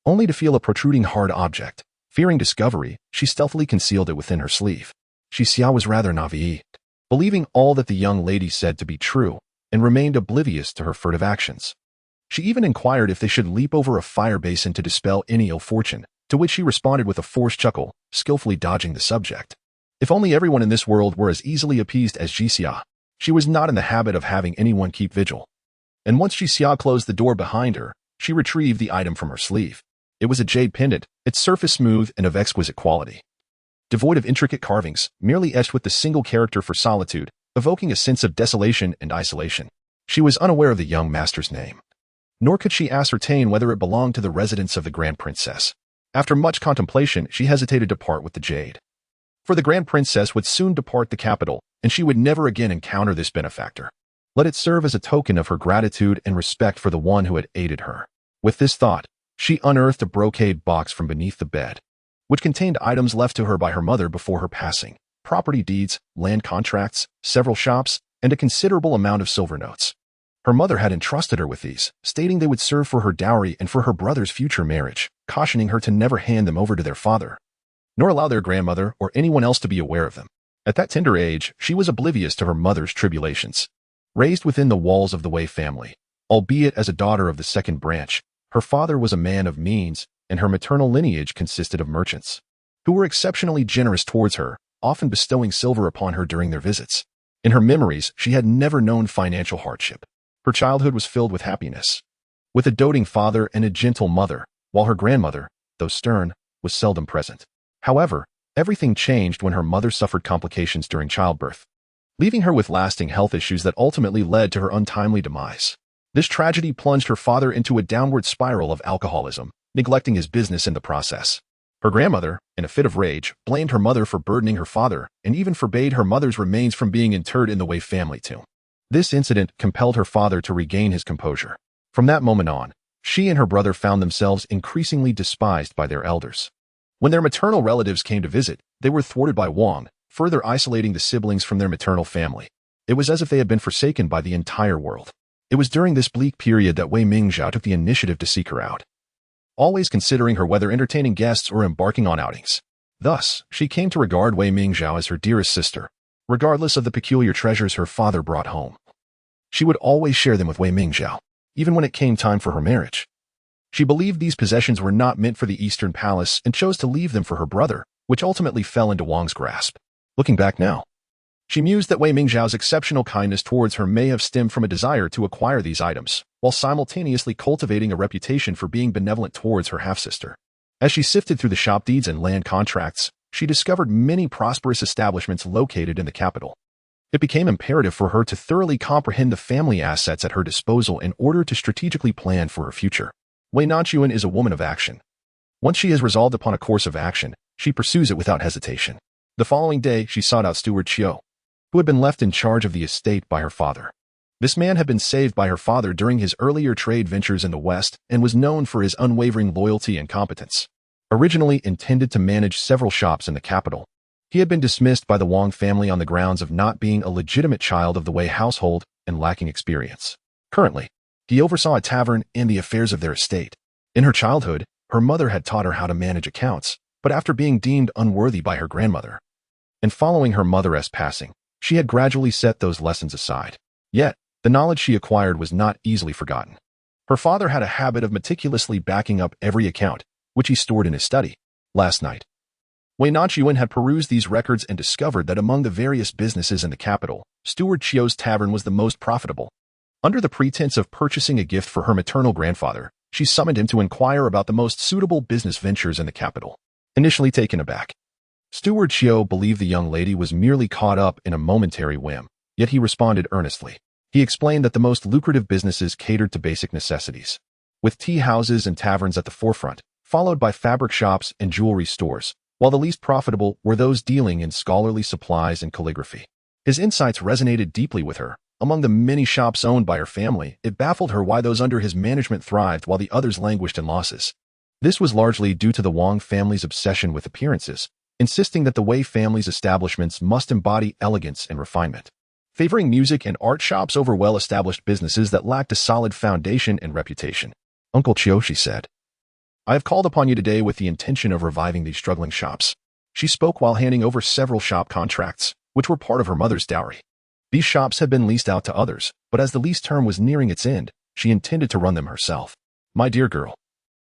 only to feel a protruding hard object. Fearing discovery, she stealthily concealed it within her sleeve. Jixia was rather naive, believing all that the young lady said to be true, and remained oblivious to her furtive actions. She even inquired if they should leap over a fire basin to dispel any ill fortune, to which she responded with a forced chuckle, skillfully dodging the subject. If only everyone in this world were as easily appeased as Jixia. She was not in the habit of having anyone keep vigil. And once Jixia closed the door behind her, she retrieved the item from her sleeve. It was a jade pendant, its surface smooth and of exquisite quality. Devoid of intricate carvings, merely etched with the single character for solitude, evoking a sense of desolation and isolation. She was unaware of the young master's name, nor could she ascertain whether it belonged to the residence of the Grand Princess. After much contemplation, she hesitated to part with the jade. For the Grand Princess would soon depart the capital, and she would never again encounter this benefactor. Let it serve as a token of her gratitude and respect for the one who had aided her. With this thought, she unearthed a brocade box from beneath the bed, which contained items left to her by her mother before her passing: property deeds, land contracts, several shops, and a considerable amount of silver notes. Her mother had entrusted her with these, stating they would serve for her dowry and for her brother's future marriage, cautioning her to never hand them over to their father, nor allow their grandmother or anyone else to be aware of them. At that tender age, she was oblivious to her mother's tribulations. Raised within the walls of the Wei family, albeit as a daughter of the second branch, her father was a man of means, and her maternal lineage consisted of merchants, who were exceptionally generous towards her, often bestowing silver upon her during their visits. In her memories, she had never known financial hardship. Her childhood was filled with happiness, with a doting father and a gentle mother, while her grandmother, though stern, was seldom present. However, everything changed when her mother suffered complications during childbirth, leaving her with lasting health issues that ultimately led to her untimely demise. This tragedy plunged her father into a downward spiral of alcoholism, neglecting his business in the process. Her grandmother, in a fit of rage, blamed her mother for burdening her father and even forbade her mother's remains from being interred in the Wei family tomb. This incident compelled her father to regain his composure. From that moment on, she and her brother found themselves increasingly despised by their elders. When their maternal relatives came to visit, they were thwarted by Wang, further isolating the siblings from their maternal family. It was as if they had been forsaken by the entire world. It was during this bleak period that Wei Mingzhao took the initiative to seek her out, always considering her whether entertaining guests or embarking on outings. Thus, she came to regard Wei Mingzhao as her dearest sister, regardless of the peculiar treasures her father brought home. She would always share them with Wei Mingzhao, even when it came time for her marriage. She believed these possessions were not meant for the Eastern Palace and chose to leave them for her brother, which ultimately fell into Wang's grasp. Looking back now, she mused that Wei Mingzhao's exceptional kindness towards her may have stemmed from a desire to acquire these items, while simultaneously cultivating a reputation for being benevolent towards her half-sister. As she sifted through the shop deeds and land contracts, she discovered many prosperous establishments located in the capital. It became imperative for her to thoroughly comprehend the family assets at her disposal in order to strategically plan for her future. Wei Nanxun is a woman of action. Once she has resolved upon a course of action, she pursues it without hesitation. The following day, she sought out Steward Chiu, who had been left in charge of the estate by her father. This man had been saved by her father during his earlier trade ventures in the West and was known for his unwavering loyalty and competence. Originally intended to manage several shops in the capital, he had been dismissed by the Wang family on the grounds of not being a legitimate child of the Wei household and lacking experience. Currently, he oversaw a tavern and the affairs of their estate. In her childhood, her mother had taught her how to manage accounts, but after being deemed unworthy by her grandmother, and following her mother's passing, she had gradually set those lessons aside. Yet, the knowledge she acquired was not easily forgotten. Her father had a habit of meticulously backing up every account, which he stored in his study. Last night, Wei Nanxun had perused these records and discovered that among the various businesses in the capital, Steward Chiu's tavern was the most profitable. Under the pretense of purchasing a gift for her maternal grandfather, she summoned him to inquire about the most suitable business ventures in the capital. Initially taken aback, Steward Chiu believed the young lady was merely caught up in a momentary whim, yet he responded earnestly. He explained that the most lucrative businesses catered to basic necessities, with tea houses and taverns at the forefront, followed by fabric shops and jewelry stores, while the least profitable were those dealing in scholarly supplies and calligraphy. His insights resonated deeply with her. Among the many shops owned by her family, it baffled her why those under his management thrived while the others languished in losses. This was largely due to the Wang family's obsession with appearances, insisting that the Wei family's establishments must embody elegance and refinement, favoring music and art shops over well-established businesses that lacked a solid foundation and reputation. Uncle Chiu, she said, I have called upon you today with the intention of reviving these struggling shops. She spoke while handing over several shop contracts, which were part of her mother's dowry. These shops had been leased out to others, but as the lease term was nearing its end, she intended to run them herself. My dear girl,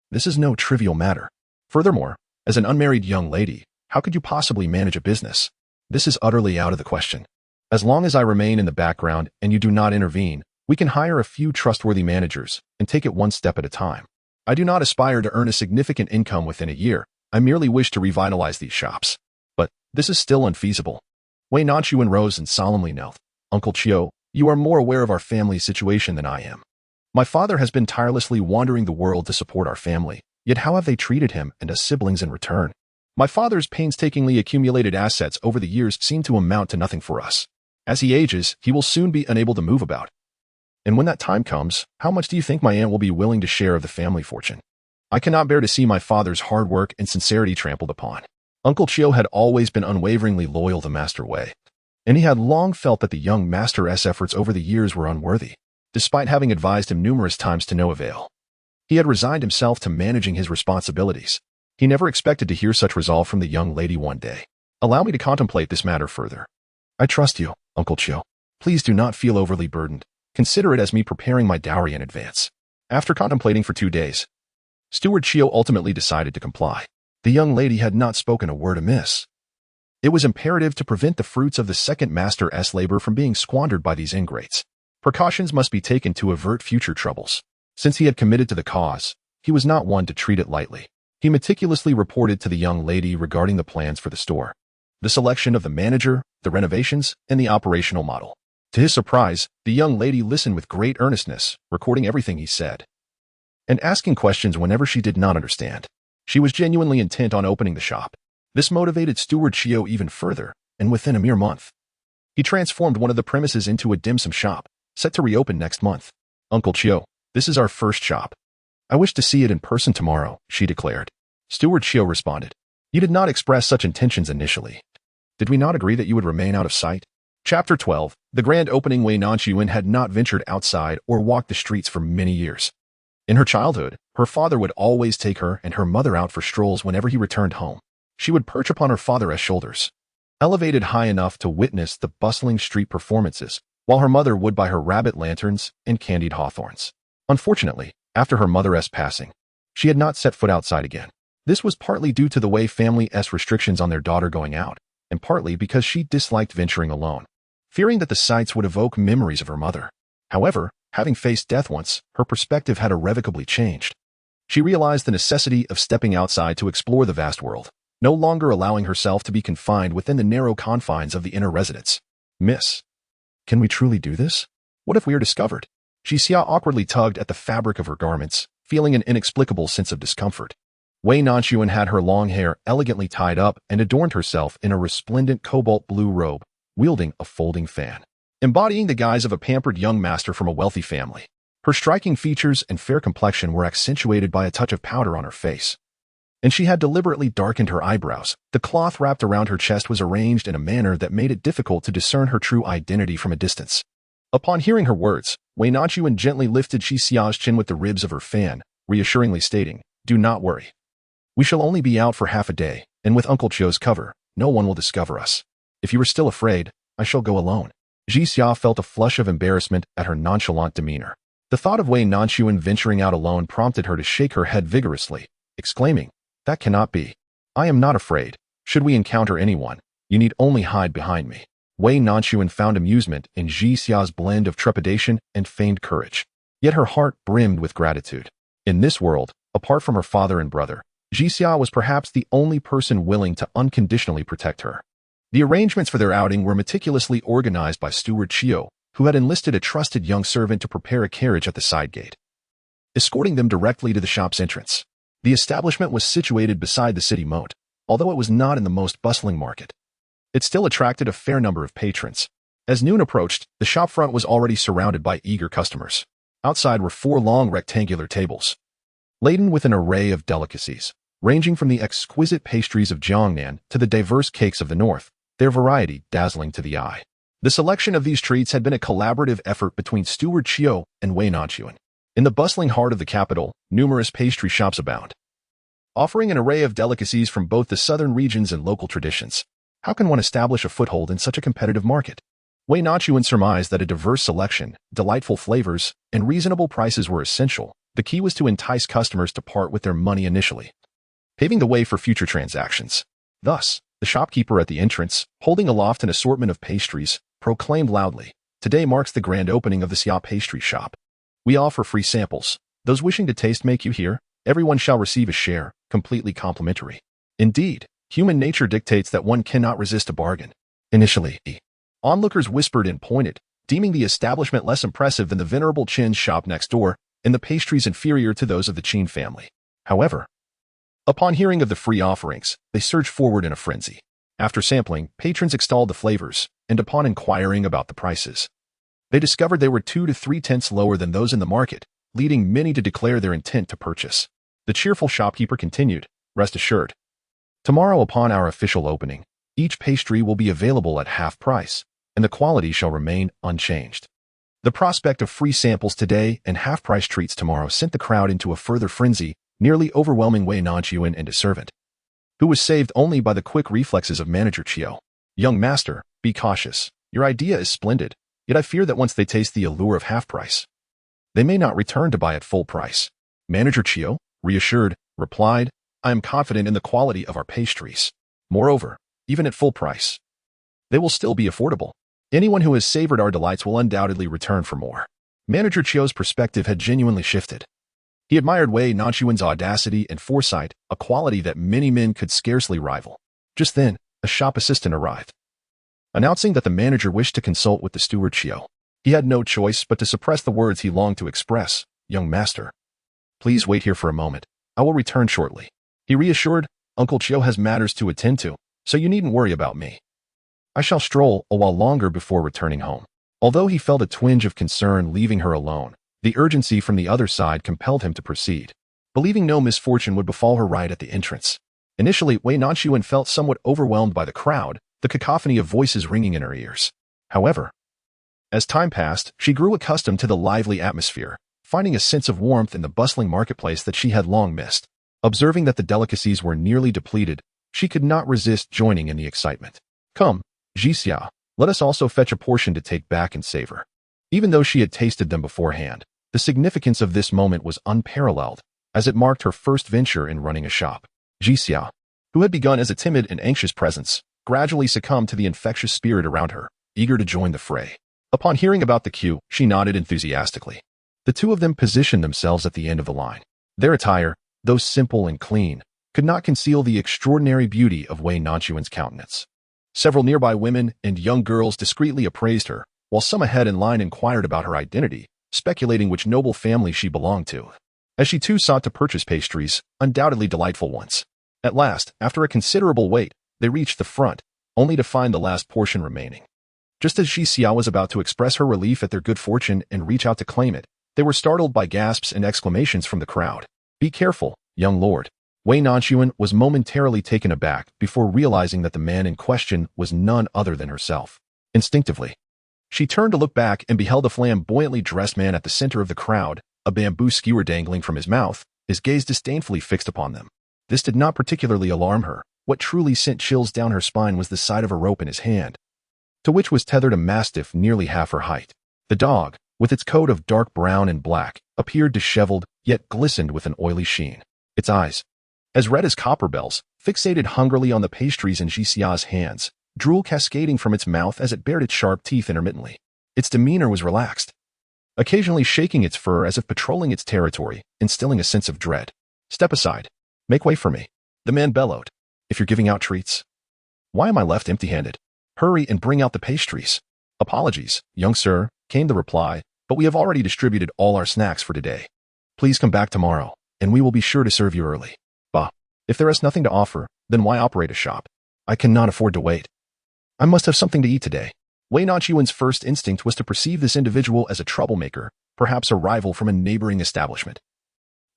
this is no trivial matter. Furthermore, as an unmarried young lady, how could you possibly manage a business? This is utterly out of the question. As long as I remain in the background and you do not intervene, we can hire a few trustworthy managers and take it one step at a time. I do not aspire to earn a significant income within a year. I merely wish to revitalize these shops. But this is still unfeasible. Wei Nanxun rose and solemnly knelt. Uncle Chiu, you are more aware of our family's situation than I am. My father has been tirelessly wandering the world to support our family, yet how have they treated him and us siblings in return? My father's painstakingly accumulated assets over the years seem to amount to nothing for us. As he ages, he will soon be unable to move about. And when that time comes, how much do you think my aunt will be willing to share of the family fortune? I cannot bear to see my father's hard work and sincerity trampled upon. Uncle Chiu had always been unwaveringly loyal to Master Wei, and he had long felt that the young master's efforts over the years were unworthy, despite having advised him numerous times to no avail. He had resigned himself to managing his responsibilities. He never expected to hear such resolve from the young lady one day. Allow me to contemplate this matter further. I trust you, Uncle Chiu. Please do not feel overly burdened. Consider it as me preparing my dowry in advance. After contemplating for 2 days, Steward Chiu ultimately decided to comply. The young lady had not spoken a word amiss. It was imperative to prevent the fruits of the second master's labor from being squandered by these ingrates. Precautions must be taken to avert future troubles. Since he had committed to the cause, he was not one to treat it lightly. He meticulously reported to the young lady regarding the plans for the store, the selection of the manager, the renovations, and the operational model. To his surprise, the young lady listened with great earnestness, recording everything he said, and asking questions whenever she did not understand. She was genuinely intent on opening the shop. This motivated Steward Chiu even further, and within a mere month, he transformed one of the premises into a dim sum shop, set to reopen next month. Uncle Chiu, this is our first shop. I wish to see it in person tomorrow, she declared. Steward Chiu responded. You did not express such intentions initially. Did we not agree that you would remain out of sight? Chapter 12. The grand opening. Wei Nanxun had not ventured outside or walked the streets for many years. In her childhood, her father would always take her and her mother out for strolls whenever he returned home. She would perch upon her father's shoulders, elevated high enough to witness the bustling street performances, while her mother would buy her rabbit lanterns and candied hawthorns. Unfortunately, after her mother's passing, she had not set foot outside again. This was partly due to the Wei family's restrictions on their daughter going out, and partly because she disliked venturing alone, fearing that the sights would evoke memories of her mother. However, having faced death once, her perspective had irrevocably changed. She realized the necessity of stepping outside to explore the vast world, no longer allowing herself to be confined within the narrow confines of the inner residence. Miss, can we truly do this? What if we are discovered? Xia awkwardly tugged at the fabric of her garments, feeling an inexplicable sense of discomfort. Wei Nanxun had her long hair elegantly tied up and adorned herself in a resplendent cobalt blue robe, wielding a folding fan, embodying the guise of a pampered young master from a wealthy family. Her striking features and fair complexion were accentuated by a touch of powder on her face, and she had deliberately darkened her eyebrows. The cloth wrapped around her chest was arranged in a manner that made it difficult to discern her true identity from a distance. Upon hearing her words, Wei Nanxun gently lifted Xiao's chin with the ribs of her fan, reassuringly stating, "Do not worry. We shall only be out for half a day, and with Uncle Chio's cover, no one will discover us. If you are still afraid, I shall go alone." Xia felt a flush of embarrassment at her nonchalant demeanor. The thought of Wei Nanxun venturing out alone prompted her to shake her head vigorously, exclaiming, "That cannot be. I am not afraid. Should we encounter anyone, you need only hide behind me." Wei Nanxun found amusement in Xia's blend of trepidation and feigned courage. Yet her heart brimmed with gratitude. In this world, apart from her father and brother, Xia was perhaps the only person willing to unconditionally protect her. The arrangements for their outing were meticulously organized by Steward Chio, who had enlisted a trusted young servant to prepare a carriage at the side gate, escorting them directly to the shop's entrance. The establishment was situated beside the city moat. Although it was not in the most bustling market, it still attracted a fair number of patrons. As noon approached, the shop front was already surrounded by eager customers. Outside were 4 long rectangular tables, laden with an array of delicacies, ranging from the exquisite pastries of Jiangnan to the diverse cakes of the north, their variety dazzling to the eye. The selection of these treats had been a collaborative effort between Steward Chio and Wei Nanxun. In the bustling heart of the capital, numerous pastry shops abound, offering an array of delicacies from both the southern regions and local traditions. How can one establish a foothold in such a competitive market? Wei Nanxun surmised that a diverse selection, delightful flavors, and reasonable prices were essential. The key was to entice customers to part with their money initially, paving the way for future transactions. Thus, the shopkeeper at the entrance, holding aloft an assortment of pastries, proclaimed loudly, "Today marks the grand opening of the Xia pastry shop. We offer free samples. Those wishing to taste make you hear. Everyone shall receive a share, completely complimentary." Indeed, human nature dictates that one cannot resist a bargain. Initially, onlookers whispered and pointed, deeming the establishment less impressive than the venerable Qin's shop next door, and the pastries inferior to those of the Qin family. However, upon hearing of the free offerings, they surged forward in a frenzy. After sampling, patrons extolled the flavors, and upon inquiring about the prices, they discovered they were 2 to 3 tenths lower than those in the market, leading many to declare their intent to purchase. The cheerful shopkeeper continued, "Rest assured, tomorrow upon our official opening, each pastry will be available at half price, and the quality shall remain unchanged." The prospect of free samples today and half-price treats tomorrow sent the crowd into a further frenzy, nearly overwhelming Wei Nanxun and his servant, who was saved only by the quick reflexes of Manager Chio. "Young master, be cautious. Your idea is splendid, yet I fear that once they taste the allure of half-price, they may not return to buy at full price." Manager Chio, reassured, replied, "I am confident in the quality of our pastries. Moreover, even at full price, they will still be affordable. Anyone who has savored our delights will undoubtedly return for more." Manager Chio's perspective had genuinely shifted. He admired Wei Nanxun's audacity and foresight, a quality that many men could scarcely rival. Just then, a shop assistant arrived, announcing that the manager wished to consult with the steward Chio. He had no choice but to suppress the words he longed to express. "Young master, please wait here for a moment. I will return shortly." He reassured, "Uncle Chio has matters to attend to, so you needn't worry about me. I shall stroll a while longer before returning home." Although he felt a twinge of concern leaving her alone, the urgency from the other side compelled him to proceed, believing no misfortune would befall her right at the entrance. Initially, Wei Nanxun felt somewhat overwhelmed by the crowd, the cacophony of voices ringing in her ears. However, as time passed, she grew accustomed to the lively atmosphere, finding a sense of warmth in the bustling marketplace that she had long missed. Observing that the delicacies were nearly depleted, she could not resist joining in the excitement. "Come, Xia, let us also fetch a portion to take back and savor." Even though she had tasted them beforehand, the significance of this moment was unparalleled, as it marked her first venture in running a shop. Xia, who had begun as a timid and anxious presence, gradually succumbed to the infectious spirit around her, eager to join the fray. Upon hearing about the queue, she nodded enthusiastically. The two of them positioned themselves at the end of the line. Their attire, though simple and clean, could not conceal the extraordinary beauty of Wei Nanxun's countenance. Several nearby women and young girls discreetly appraised her, while some ahead in line inquired about her identity, speculating which noble family she belonged to. as she too sought to purchase pastries, undoubtedly delightful ones. At last, after a considerable wait, they reached the front, only to find the last portion remaining. Just as Xia was about to express her relief at their good fortune and reach out to claim it, they were startled by gasps and exclamations from the crowd. "Be careful, young lord." Wei Nanxun was momentarily taken aback before realizing that the man in question was none other than herself. Instinctively, she turned to look back and beheld a flamboyantly dressed man at the center of the crowd, a bamboo skewer dangling from his mouth, his gaze disdainfully fixed upon them. This did not particularly alarm her. What truly sent chills down her spine was the sight of a rope in his hand, to which was tethered a mastiff nearly half her height. The dog, with its coat of dark brown and black, appeared disheveled, yet glistened with an oily sheen. Its eyes, as red as copper bells, fixated hungrily on the pastries in Xia's hands, drool cascading from its mouth as it bared its sharp teeth intermittently. Its demeanor was relaxed, occasionally shaking its fur as if patrolling its territory, instilling a sense of dread. "Step aside. Make way for me," the man bellowed. "If you're giving out treats, why am I left empty-handed? Hurry and bring out the pastries." "Apologies, young sir," came the reply, "but we have already distributed all our snacks for today. Please come back tomorrow, and we will be sure to serve you early." "Bah, if there is nothing to offer, then why operate a shop? I cannot afford to wait. I must have something to eat today." Wei Nanxuan's first instinct was to perceive this individual as a troublemaker, perhaps a rival from a neighboring establishment,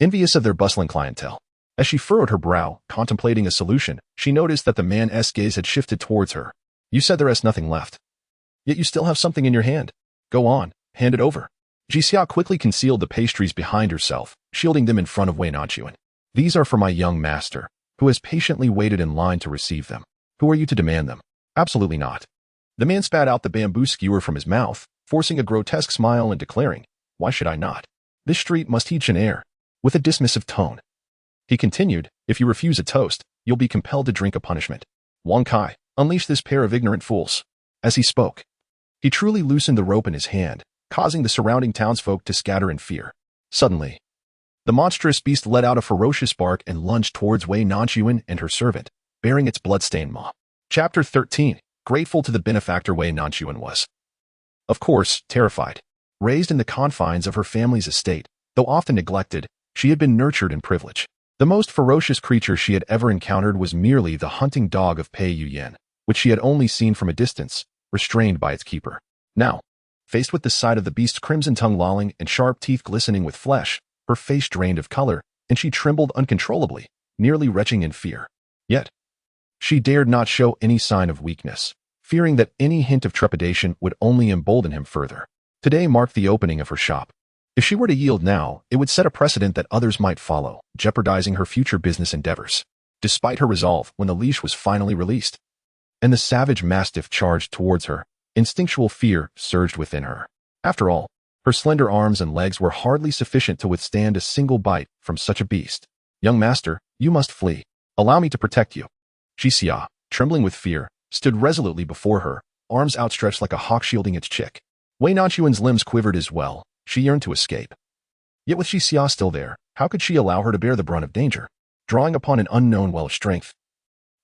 envious of their bustling clientele. As she furrowed her brow, contemplating a solution, she noticed that the man's gaze had shifted towards her. "You said there is nothing left. Yet you still have something in your hand. Go on, hand it over." Xia quickly concealed the pastries behind herself, shielding them in front of Wei Nanxun. "These are for my young master, who has patiently waited in line to receive them. Who are you to demand them?" "Absolutely not." The man spat out the bamboo skewer from his mouth, forcing a grotesque smile and declaring, "Why should I not? This street must heed Chen. With a dismissive tone, he continued, "If you refuse a toast, you'll be compelled to drink a punishment. Wang Kai, unleash this pair of ignorant fools." As he spoke, he truly loosened the rope in his hand, causing the surrounding townsfolk to scatter in fear. Suddenly, the monstrous beast let out a ferocious bark and lunged towards Wei Nanxun and her servant, bearing its blood-stained maw. Chapter 13. Grateful to the benefactor Wei Nanxun was, of course, terrified. Raised in the confines of her family's estate, though often neglected, she had been nurtured in privilege. The most ferocious creature she had ever encountered was merely the hunting dog of Pei Yuyan, which she had only seen from a distance, restrained by its keeper. Now, faced with the sight of the beast's crimson tongue lolling and sharp teeth glistening with flesh, her face drained of color, and she trembled uncontrollably, nearly retching in fear. Yet, she dared not show any sign of weakness, fearing that any hint of trepidation would only embolden him further. Today marked the opening of her shop. If she were to yield now, it would set a precedent that others might follow, jeopardizing her future business endeavors. Despite her resolve, when the leash was finally released, and the savage mastiff charged towards her, instinctual fear surged within her. After all, her slender arms and legs were hardly sufficient to withstand a single bite from such a beast. "Young master, you must flee. Allow me to protect you." Xia, trembling with fear, stood resolutely before her, arms outstretched like a hawk shielding its chick. Wei Nanxuan's limbs quivered as well. She yearned to escape. Yet with Xia still there, how could she allow her to bear the brunt of danger? Drawing upon an unknown well of strength,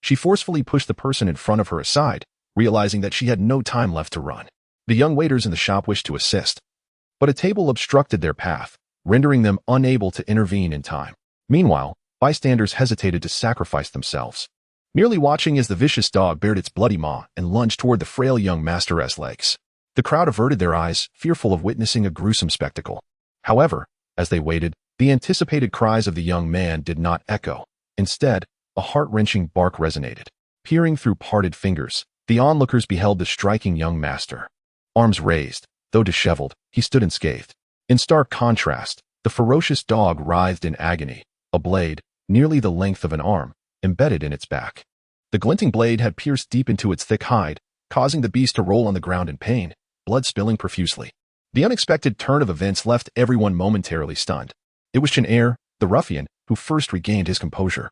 she forcefully pushed the person in front of her aside, realizing that she had no time left to run. The young waiters in the shop wished to assist, but a table obstructed their path, rendering them unable to intervene in time. Meanwhile, bystanders hesitated to sacrifice themselves, merely watching as the vicious dog bared its bloody maw and lunged toward the frail young master's legs. The crowd averted their eyes, fearful of witnessing a gruesome spectacle. However, as they waited, the anticipated cries of the young man did not echo. Instead, a heart-wrenching bark resonated. Peering through parted fingers, the onlookers beheld the striking young master. Arms raised, though disheveled, he stood unscathed. In stark contrast, the ferocious dog writhed in agony, a blade, nearly the length of an arm, embedded in its back. The glinting blade had pierced deep into its thick hide, causing the beast to roll on the ground in pain, blood spilling profusely. The unexpected turn of events left everyone momentarily stunned. It was Chen, the ruffian, who first regained his composure.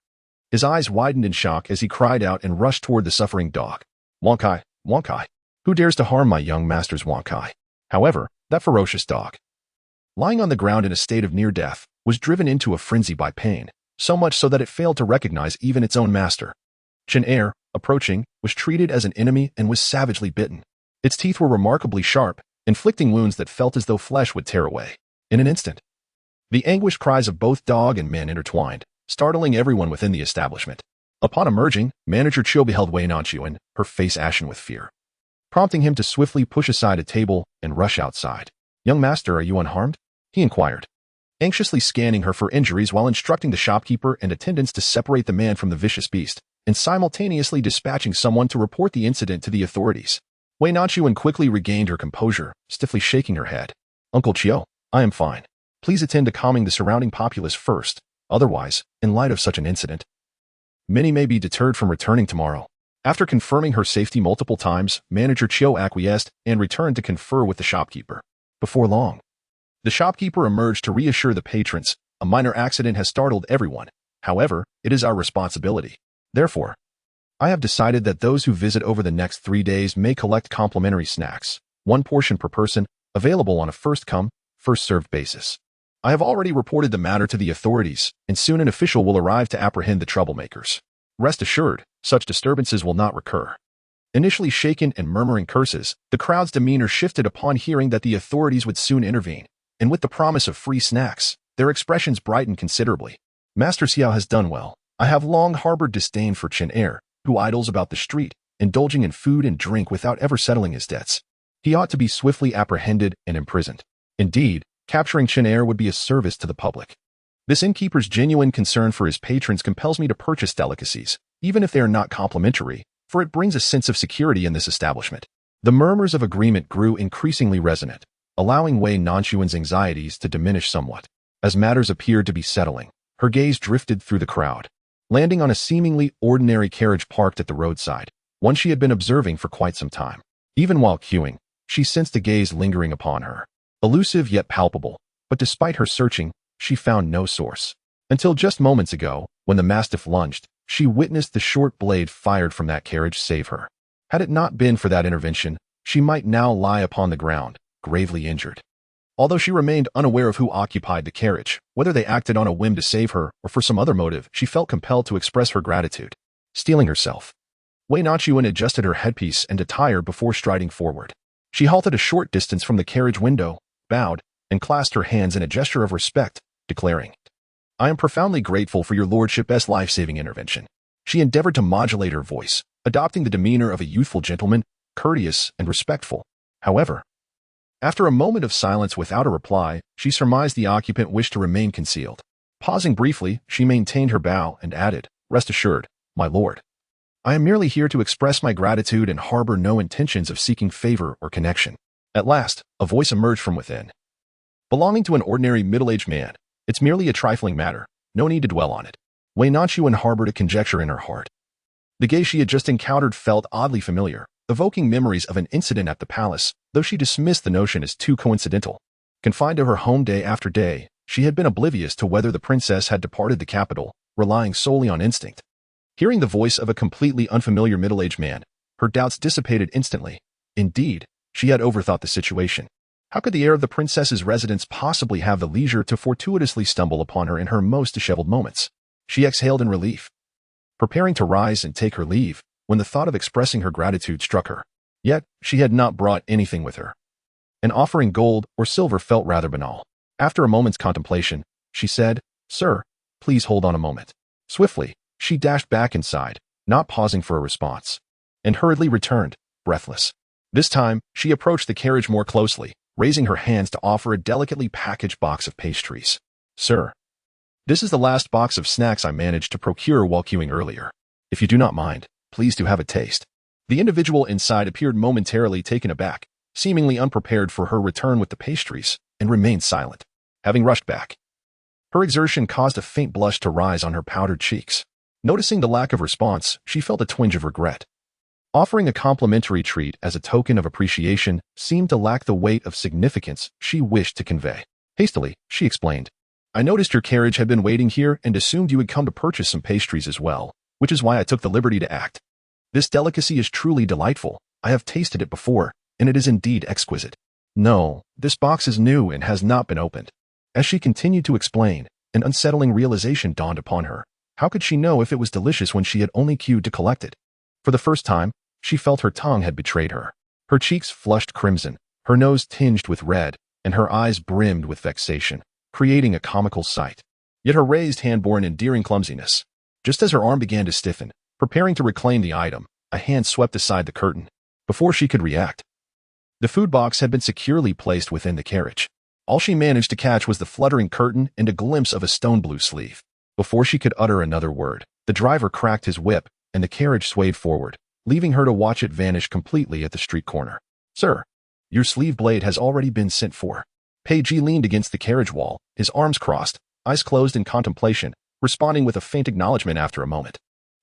His eyes widened in shock as he cried out and rushed toward the suffering dog. "Wang Kai, Wang Kai, who dares to harm my young master's Wang Kai?" However, that ferocious dog, lying on the ground in a state of near death, was driven into a frenzy by pain, so much so that it failed to recognize even its own master. Chen, approaching, was treated as an enemy and was savagely bitten. Its teeth were remarkably sharp, inflicting wounds that felt as though flesh would tear away. In an instant, The anguished cries of both dog and man intertwined, startling everyone within the establishment. Upon emerging, Manager Chiu beheld Wei Nanxun, her face ashen with fear, prompting him to swiftly push aside a table and rush outside. "Young master, are you unharmed?" he inquired, anxiously scanning her for injuries while instructing the shopkeeper and attendants to separate the man from the vicious beast, and simultaneously dispatching someone to report the incident to the authorities. Wei Nanxun quickly regained her composure, stiffly shaking her head. "Uncle Chiu, I am fine. Please attend to calming the surrounding populace first. Otherwise, in light of such an incident, many may be deterred from returning tomorrow." After confirming her safety multiple times, Manager Chiu acquiesced and returned to confer with the shopkeeper. Before long, the shopkeeper emerged to reassure the patrons. "A minor accident has startled everyone. However, it is our responsibility. Therefore, I have decided that those who visit over the next 3 days may collect complimentary snacks, 1 portion per person, available on a first-come, first-served basis. I have already reported the matter to the authorities, and soon an official will arrive to apprehend the troublemakers. Rest assured, such disturbances will not recur." Initially shaken and murmuring curses, the crowd's demeanor shifted upon hearing that the authorities would soon intervene, and with the promise of free snacks, their expressions brightened considerably. "Master Xiao has done well. I have long harbored disdain for Chen Er, who idles about the street, indulging in food and drink without ever settling his debts. He ought to be swiftly apprehended and imprisoned. Indeed, capturing Chen Er would be a service to the public. This innkeeper's genuine concern for his patrons compels me to purchase delicacies, even if they are not complimentary, for it brings a sense of security in this establishment." The murmurs of agreement grew increasingly resonant, allowing Wei Nanxuan's anxieties to diminish somewhat. As matters appeared to be settling, her gaze drifted through the crowd, landing on a seemingly ordinary carriage parked at the roadside, one she had been observing for quite some time. Even while queuing, she sensed a gaze lingering upon her, elusive yet palpable, but despite her searching, she found no source. Until just moments ago, when the mastiff lunged, she witnessed the short blade fired from that carriage save her. Had it not been for that intervention, she might now lie upon the ground, gravely injured. Although she remained unaware of who occupied the carriage, whether they acted on a whim to save her or for some other motive, she felt compelled to express her gratitude. Steeling herself, Wei Nanxun adjusted her headpiece and attire before striding forward. She halted a short distance from the carriage window, bowed, and clasped her hands in a gesture of respect, declaring, "I am profoundly grateful for your lordship's life-saving intervention." She endeavored to modulate her voice, adopting the demeanor of a youthful gentleman, courteous and respectful. However, after a moment of silence without a reply, she surmised the occupant wished to remain concealed. Pausing briefly, she maintained her bow and added, "Rest assured, my lord, I am merely here to express my gratitude and harbor no intentions of seeking favor or connection." At last, a voice emerged from within. "Belonging to an ordinary middle-aged man, it's merely a trifling matter, no need to dwell on it." Wei Nanxun harbored a conjecture in her heart. The gaze she had just encountered felt oddly familiar, evoking memories of an incident at the palace, though she dismissed the notion as too coincidental. Confined to her home day after day, she had been oblivious to whether the princess had departed the capital, relying solely on instinct. Hearing the voice of a completely unfamiliar middle-aged man, her doubts dissipated instantly. Indeed, she had overthought the situation. How could the heir of the princess's residence possibly have the leisure to fortuitously stumble upon her in her most disheveled moments? She exhaled in relief, preparing to rise and take her leave, when the thought of expressing her gratitude struck her. Yet, she had not brought anything with her, and offering gold or silver felt rather banal. After a moment's contemplation, she said, "Sir, please hold on a moment." Swiftly, she dashed back inside, not pausing for a response, and hurriedly returned, breathless. This time, she approached the carriage more closely, raising her hands to offer a delicately packaged box of pastries. "Sir, this is the last box of snacks I managed to procure while queuing earlier. If you do not mind, please do have a taste." The individual inside appeared momentarily taken aback, seemingly unprepared for her return with the pastries, and remained silent. Having rushed back, her exertion caused a faint blush to rise on her powdered cheeks. Noticing the lack of response, she felt a twinge of regret. Offering a complimentary treat as a token of appreciation seemed to lack the weight of significance she wished to convey. Hastily, she explained, "I noticed your carriage had been waiting here and assumed you had come to purchase some pastries as well, which is why I took the liberty to act. This delicacy is truly delightful. I have tasted it before, and it is indeed exquisite. No, this box is new and has not been opened." As she continued to explain, an unsettling realization dawned upon her. How could she know if it was delicious when she had only queued to collect it? For the first time, she felt her tongue had betrayed her. Her cheeks flushed crimson, her nose tinged with red, and her eyes brimmed with vexation, creating a comical sight. Yet her raised hand bore an endearing clumsiness. Just as her arm began to stiffen, preparing to reclaim the item, a hand swept aside the curtain. Before she could react, the food box had been securely placed within the carriage. All she managed to catch was the fluttering curtain and a glimpse of a stone-blue sleeve. Before she could utter another word, the driver cracked his whip, and the carriage swayed forward, leaving her to watch it vanish completely at the street corner. "Sir, your sleeve blade has already been sent for." Pei Ji leaned against the carriage wall, his arms crossed, eyes closed in contemplation, responding with a faint acknowledgement after a moment.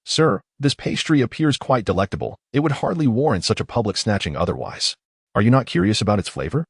"Sir, this pastry appears quite delectable. It would hardly warrant such a public snatching otherwise. Are you not curious about its flavor?"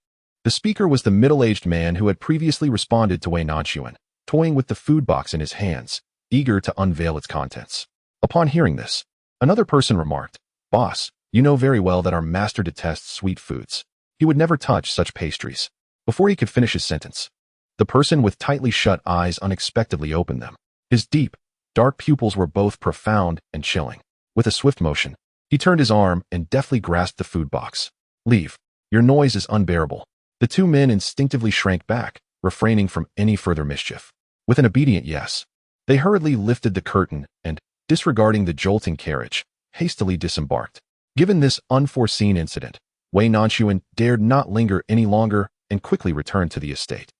The speaker was the middle-aged man who had previously responded to Wei Nanxun, toying with the food box in his hands, eager to unveil its contents. Upon hearing this, another person remarked, "Boss, you know very well that our master detests sweet foods. He would never touch such pastries." Before he could finish his sentence, the person with tightly shut eyes unexpectedly opened them. His deep, dark pupils were both profound and chilling. With a swift motion, he turned his arm and deftly grasped the food box. "Leave. Your noise is unbearable." The two men instinctively shrank back, refraining from any further mischief. With an obedient yes, they hurriedly lifted the curtain and, disregarding the jolting carriage, hastily disembarked. Given this unforeseen incident, Wei Nanxun dared not linger any longer and quickly returned to the estate.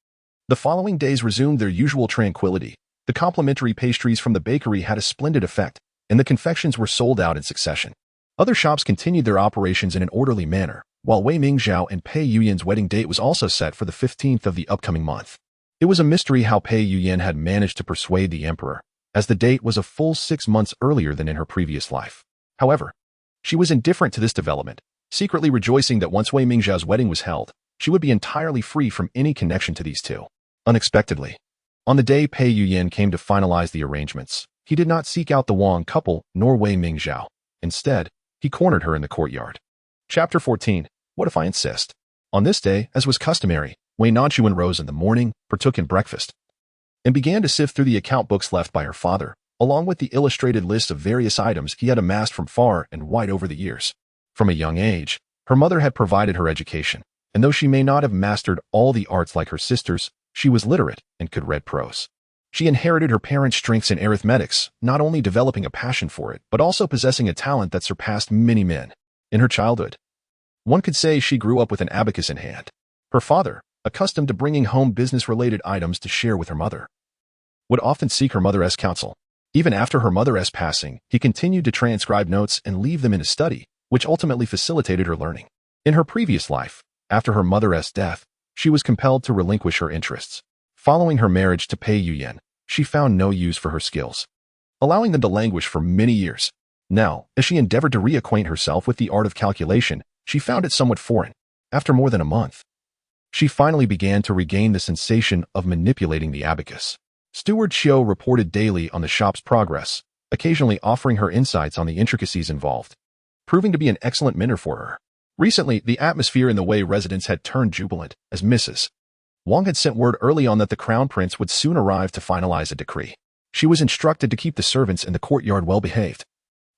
The following days resumed their usual tranquility. The complimentary pastries from the bakery had a splendid effect, and the confections were sold out in succession. Other shops continued their operations in an orderly manner, while Wei Mingzhao and Pei Yuyan's wedding date was also set for the 15th of the upcoming month. It was a mystery how Pei Yuyan had managed to persuade the emperor, as the date was a full 6 months earlier than in her previous life. However, she was indifferent to this development, secretly rejoicing that once Wei Mingzhao's wedding was held, she would be entirely free from any connection to these two. Unexpectedly, on the day Pei Yuyan came to finalize the arrangements, he did not seek out the Wang couple nor Wei Mingzhao. Instead, he cornered her in the courtyard. Chapter 14. What if I insist? On this day, as was customary, Wei Nanxun rose in the morning, partook in breakfast, and began to sift through the account books left by her father, along with the illustrated list of various items he had amassed from far and wide over the years. From a young age, her mother had provided her education, and though she may not have mastered all the arts like her sisters, she was literate and could read prose. She inherited her parents' strengths in arithmetics, not only developing a passion for it, but also possessing a talent that surpassed many men. In her childhood, one could say she grew up with an abacus in hand. Her father, accustomed to bringing home business-related items to share with her mother, would often seek her mother's counsel. Even after her mother's passing, he continued to transcribe notes and leave them in his study, which ultimately facilitated her learning. In her previous life, after her mother's death, she was compelled to relinquish her interests. Following her marriage to Pei Yuyan, she found no use for her skills, allowing them to languish for many years. Now, as she endeavored to reacquaint herself with the art of calculation, she found it somewhat foreign. After more than a month, she finally began to regain the sensation of manipulating the abacus. Steward Xiu reported daily on the shop's progress, occasionally offering her insights on the intricacies involved, proving to be an excellent mentor for her. Recently, the atmosphere in the Wei residence had turned jubilant, as Mrs. Wang had sent word early on that the crown prince would soon arrive to finalize a decree. She was instructed to keep the servants in the courtyard well behaved,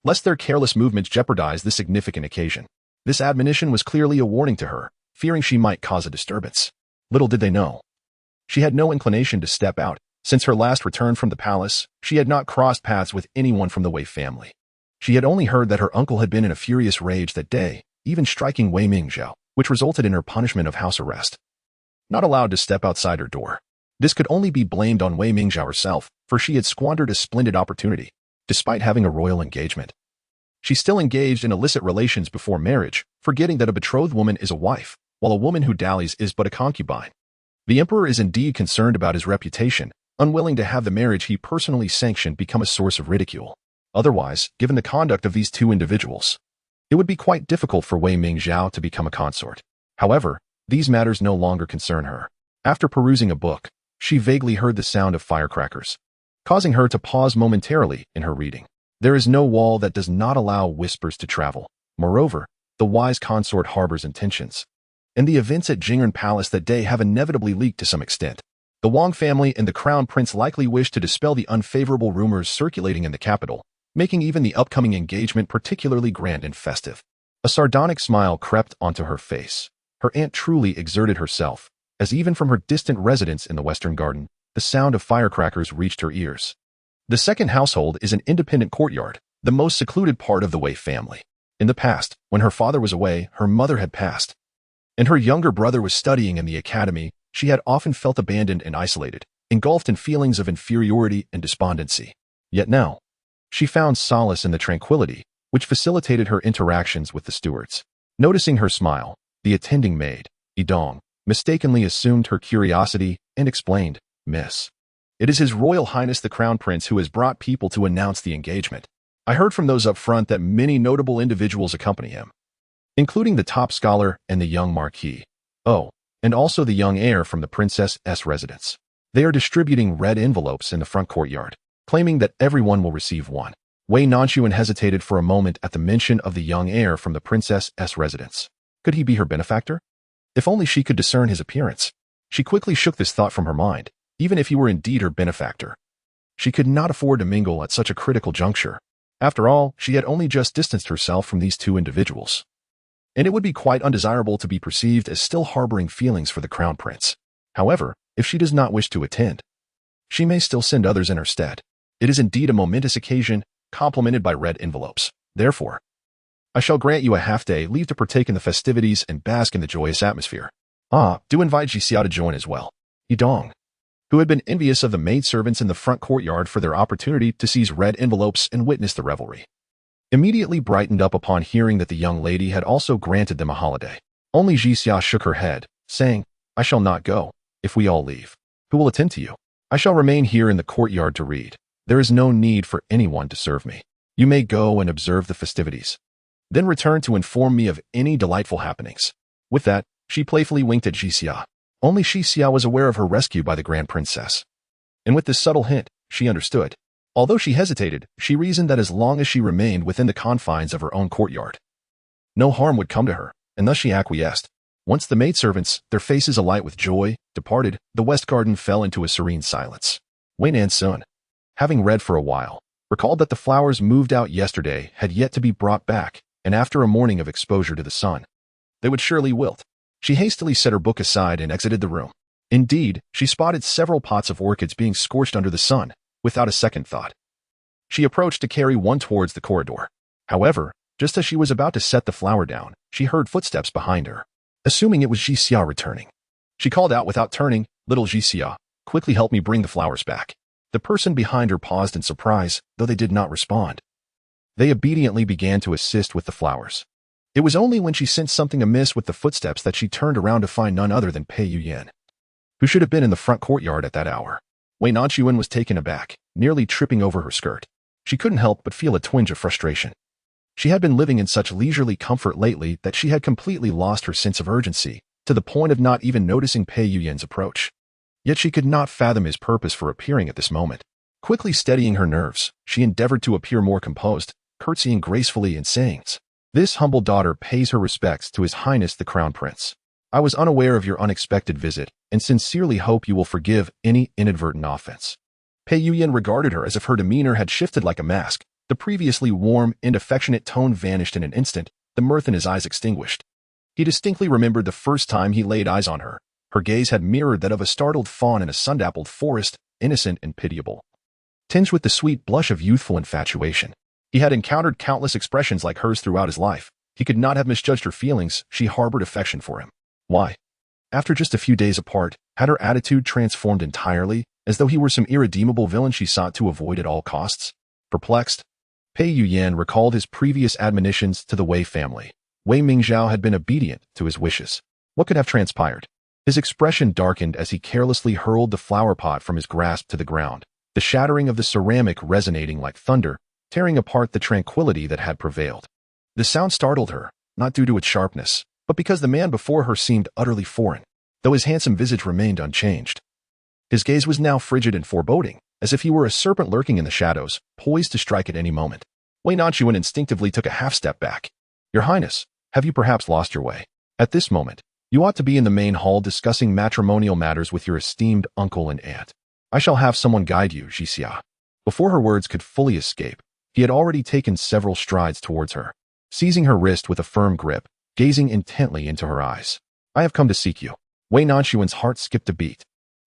lest their careless movements jeopardize this significant occasion. This admonition was clearly a warning to her, fearing she might cause a disturbance. Little did they know, she had no inclination to step out. Since her last return from the palace, she had not crossed paths with anyone from the Wei family. She had only heard that her uncle had been in a furious rage that day, even striking Wei Mingzhao, which resulted in her punishment of house arrest. Not allowed to step outside her door. This could only be blamed on Wei Mingzhao herself, for she had squandered a splendid opportunity. Despite having a royal engagement, she still engaged in illicit relations before marriage, forgetting that a betrothed woman is a wife, while a woman who dallies is but a concubine. The emperor is indeed concerned about his reputation, unwilling to have the marriage he personally sanctioned become a source of ridicule. Otherwise, given the conduct of these two individuals, it would be quite difficult for Wei Mingzhao to become a consort. However, these matters no longer concern her. After perusing a book, she vaguely heard the sound of firecrackers, causing her to pause momentarily in her reading. There is no wall that does not allow whispers to travel. Moreover, the wise consort harbors intentions, and the events at Jing'an Palace that day have inevitably leaked to some extent. The Wang family and the crown prince likely wish to dispel the unfavorable rumors circulating in the capital, making even the upcoming engagement particularly grand and festive. A sardonic smile crept onto her face. Her aunt truly exerted herself, as even from her distant residence in the Western Garden, the sound of firecrackers reached her ears. The second household is an independent courtyard, the most secluded part of the Wei family. In the past, when her father was away, her mother had passed, and her younger brother was studying in the academy. She had often felt abandoned and isolated, engulfed in feelings of inferiority and despondency. Yet now, she found solace in the tranquility, which facilitated her interactions with the stewards. Noticing her smile, the attending maid, Idong, mistakenly assumed her curiosity and explained, "Miss, it is His Royal Highness the Crown Prince who has brought people to announce the engagement. I heard from those up front that many notable individuals accompany him, including the top scholar and the young marquis. Oh, and also the young heir from the princess's residence. They are distributing red envelopes in the front courtyard, claiming that everyone will receive one." Wei Nanxun hesitated for a moment at the mention of the young heir from the princess's residence. Could he be her benefactor? If only she could discern his appearance. She quickly shook this thought from her mind. Even if he were indeed her benefactor, she could not afford to mingle at such a critical juncture. After all, she had only just distanced herself from these two individuals, and it would be quite undesirable to be perceived as still harboring feelings for the crown prince. However, if she does not wish to attend, she may still send others in her stead. It is indeed a momentous occasion, complemented by red envelopes. Therefore, I shall grant you a half-day leave to partake in the festivities and bask in the joyous atmosphere. Do invite Jixia to join as well. Yidong, who had been envious of the maidservants in the front courtyard for their opportunity to seize red envelopes and witness the revelry, immediately brightened up upon hearing that the young lady had also granted them a holiday. Only Jixia shook her head, saying, "I shall not go. If we all leave, who will attend to you? I shall remain here in the courtyard to read. There is no need for anyone to serve me. You may go and observe the festivities, then return to inform me of any delightful happenings." With that, she playfully winked at Jixia. Only Jixia was aware of her rescue by the Grand Princess, and with this subtle hint, she understood. Although she hesitated, she reasoned that as long as she remained within the confines of her own courtyard, no harm would come to her, and thus she acquiesced. Once the maidservants, their faces alight with joy, departed, the West Garden fell into a serene silence. Wei Nanxun, having read for a while, recalled that the flowers moved out yesterday had yet to be brought back, and after a morning of exposure to the sun, they would surely wilt. She hastily set her book aside and exited the room. Indeed, she spotted several pots of orchids being scorched under the sun. Without a second thought, she approached to carry one towards the corridor. However, just as she was about to set the flower down, she heard footsteps behind her. Assuming it was Jixia returning, she called out without turning, "Little Jixia, quickly help me bring the flowers back." The person behind her paused in surprise, though they did not respond. They obediently began to assist with the flowers. It was only when she sensed something amiss with the footsteps that she turned around to find none other than Pei Yuyan, who should have been in the front courtyard at that hour. Wei Nanxun was taken aback, nearly tripping over her skirt. She couldn't help but feel a twinge of frustration. She had been living in such leisurely comfort lately that she had completely lost her sense of urgency, to the point of not even noticing Pei Yuyan's approach. Yet she could not fathom his purpose for appearing at this moment. Quickly steadying her nerves, she endeavored to appear more composed, curtsying gracefully and saying, "This humble daughter pays her respects to His Highness the Crown Prince. I was unaware of your unexpected visit, and sincerely hope you will forgive any inadvertent offense." Pei Yuyan regarded her as if her demeanor had shifted like a mask. The previously warm and affectionate tone vanished in an instant, the mirth in his eyes extinguished. He distinctly remembered the first time he laid eyes on her. Her gaze had mirrored that of a startled fawn in a sun-dappled forest, innocent and pitiable, tinged with the sweet blush of youthful infatuation. He had encountered countless expressions like hers throughout his life. He could not have misjudged her feelings. She harbored affection for him. Why? After just a few days apart, had her attitude transformed entirely, as though he were some irredeemable villain she sought to avoid at all costs? Perplexed, Pei Yuyan recalled his previous admonitions to the Wei family. Wei Mingzhao had been obedient to his wishes. What could have transpired? His expression darkened as he carelessly hurled the flower pot from his grasp to the ground, the shattering of the ceramic resonating like thunder, tearing apart the tranquility that had prevailed. The sound startled her, not due to its sharpness, but because the man before her seemed utterly foreign, though his handsome visage remained unchanged. His gaze was now frigid and foreboding, as if he were a serpent lurking in the shadows, poised to strike at any moment. Wei Nanxun instinctively took a half-step back. "Your Highness, have you perhaps lost your way? At this moment, you ought to be in the main hall discussing matrimonial matters with your esteemed uncle and aunt. I shall have someone guide you, Jixia." Before her words could fully escape, he had already taken several strides towards her, seizing her wrist with a firm grip, gazing intently into her eyes. "I have come to seek you." Wei Nanxuan's heart skipped a beat.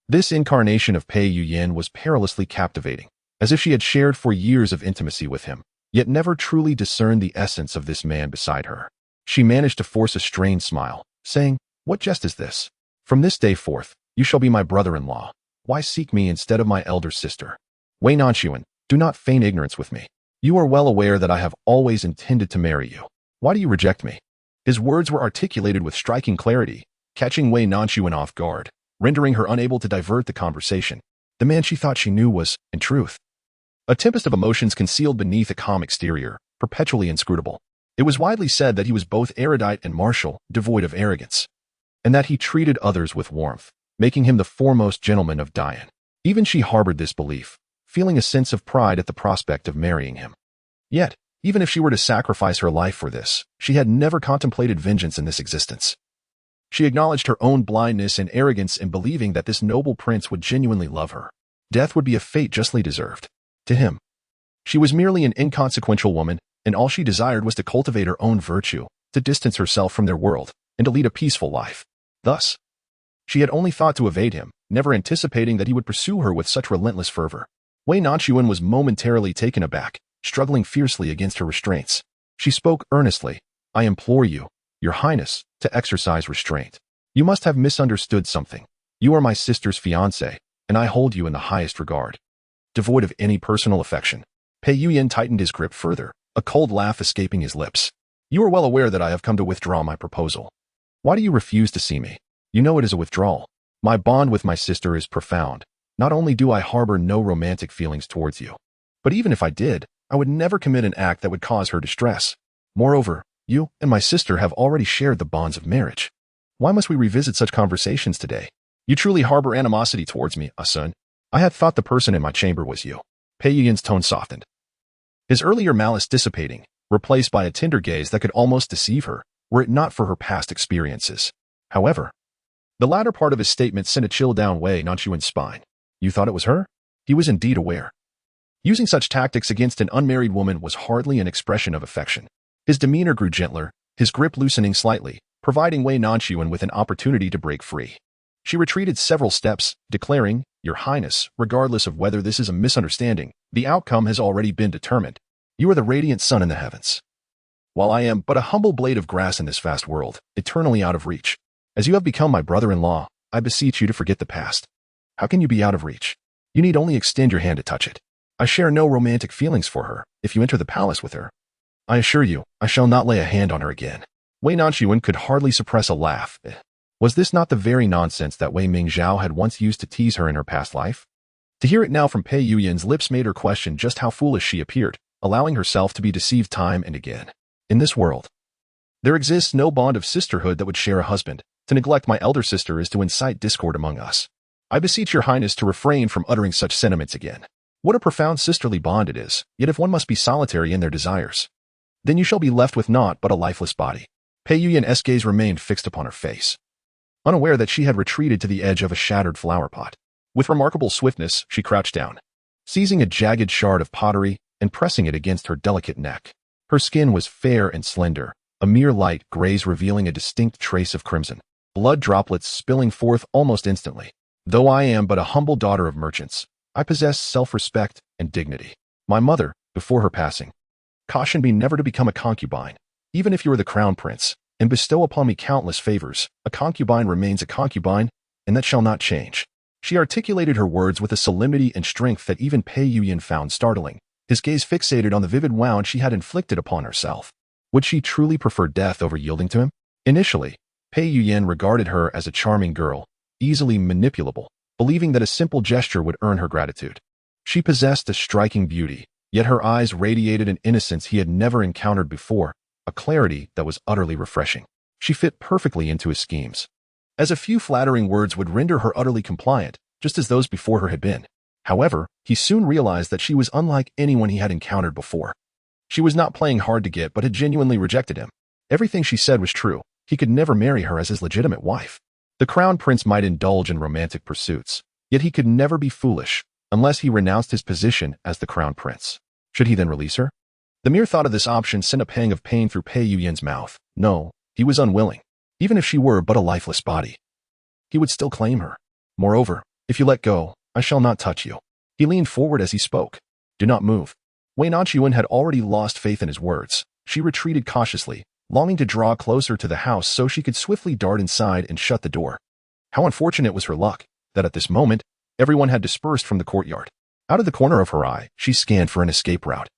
This incarnation of Pei Yuyan was perilously captivating, as if she had shared for years of intimacy with him, yet never truly discerned the essence of this man beside her. She managed to force a strained smile, saying, "What jest is this? From this day forth, you shall be my brother-in-law. Why seek me instead of my elder sister? Wei Nanxuan, do not feign ignorance with me. You are well aware that I have always intended to marry you. Why do you reject me?" His words were articulated with striking clarity, catching Wei Nanxuan off guard, rendering her unable to divert the conversation. The man she thought she knew was, in truth, a tempest of emotions concealed beneath a calm exterior, perpetually inscrutable. It was widely said that he was both erudite and martial, devoid of arrogance, and that he treated others with warmth, making him the foremost gentleman of Dian. Even she harbored this belief, feeling a sense of pride at the prospect of marrying him. Yet, even if she were to sacrifice her life for this, she had never contemplated vengeance in this existence. She acknowledged her own blindness and arrogance in believing that this noble prince would genuinely love her. Death would be a fate justly deserved. To him, she was merely an inconsequential woman, and all she desired was to cultivate her own virtue, to distance herself from their world, and to lead a peaceful life. Thus, she had only thought to evade him, never anticipating that he would pursue her with such relentless fervor. Wei Nanxuan was momentarily taken aback, struggling fiercely against her restraints. She spoke earnestly, "I implore you, Your Highness, to exercise restraint. You must have misunderstood something. You are my sister's fiancé, and I hold you in the highest regard." Devoid of any personal affection, Pei Yuyan tightened his grip further, a cold laugh escaping his lips. "You are well aware that I have come to withdraw my proposal. Why do you refuse to see me? You know it is a withdrawal. My bond with my sister is profound. Not only do I harbor no romantic feelings towards you, but even if I did, I would never commit an act that would cause her distress. Moreover, you and my sister have already shared the bonds of marriage. Why must we revisit such conversations today? You truly harbor animosity towards me, Asun. I had thought the person in my chamber was you." Pei Yuyan's tone softened, his earlier malice dissipating, replaced by a tender gaze that could almost deceive her, were it not for her past experiences. However, the latter part of his statement sent a chill down Wei Nanxuan's spine. You thought it was her? He was indeed aware. Using such tactics against an unmarried woman was hardly an expression of affection. His demeanor grew gentler, his grip loosening slightly, providing Wei Nanxuan with an opportunity to break free. She retreated several steps, declaring, "Your Highness, regardless of whether this is a misunderstanding, the outcome has already been determined. You are the radiant sun in the heavens, while I am but a humble blade of grass in this vast world, eternally out of reach. As you have become my brother-in-law, I beseech you to forget the past. How can you be out of reach? You need only extend your hand to touch it. I share no romantic feelings for her if you enter the palace with her. I assure you, I shall not lay a hand on her again." Wei Nanxuan could hardly suppress a laugh. Was this not the very nonsense that Wei Mingzhao had once used to tease her in her past life? To hear it now from Pei Yuyan's lips made her question just how foolish she appeared, allowing herself to be deceived time and again. In this world, there exists no bond of sisterhood that would share a husband. To neglect my elder sister is to incite discord among us. I beseech your Highness to refrain from uttering such sentiments again. What a profound sisterly bond it is, yet if one must be solitary in their desires, then you shall be left with naught but a lifeless body. Pei Yuyan's gaze remained fixed upon her face, unaware that she had retreated to the edge of a shattered flower pot. With remarkable swiftness, she crouched down, seizing a jagged shard of pottery and pressing it against her delicate neck. Her skin was fair and slender, a mere light graze revealing a distinct trace of crimson, blood droplets spilling forth almost instantly. Though I am but a humble daughter of merchants, I possess self-respect and dignity. My mother, before her passing, cautioned me never to become a concubine. Even if you are the crown prince, and bestow upon me countless favors, a concubine remains a concubine, and that shall not change. She articulated her words with a solemnity and strength that even Pei Yuyan found startling, his gaze fixated on the vivid wound she had inflicted upon herself. Would she truly prefer death over yielding to him? Initially, Pei Yuyan regarded her as a charming girl, easily manipulable, believing that a simple gesture would earn her gratitude. She possessed a striking beauty, yet her eyes radiated an innocence he had never encountered before, a clarity that was utterly refreshing. She fit perfectly into his schemes, as a few flattering words would render her utterly compliant, just as those before her had been. However, he soon realized that she was unlike anyone he had encountered before. She was not playing hard to get but had genuinely rejected him. Everything she said was true. He could never marry her as his legitimate wife. The crown prince might indulge in romantic pursuits, yet he could never be foolish unless he renounced his position as the crown prince. Should he then release her? The mere thought of this option sent a pang of pain through Pei Yuyan's mouth. No, he was unwilling, even if she were but a lifeless body. he would still claim her. Moreover, if you let go, I shall not touch you. He leaned forward as he spoke. Do not move. Wei Nanxun had already lost faith in his words. She retreated cautiously, longing to draw closer to the house so she could swiftly dart inside and shut the door. How unfortunate was her luck, that at this moment, everyone had dispersed from the courtyard. Out of the corner of her eye, she scanned for an escape route.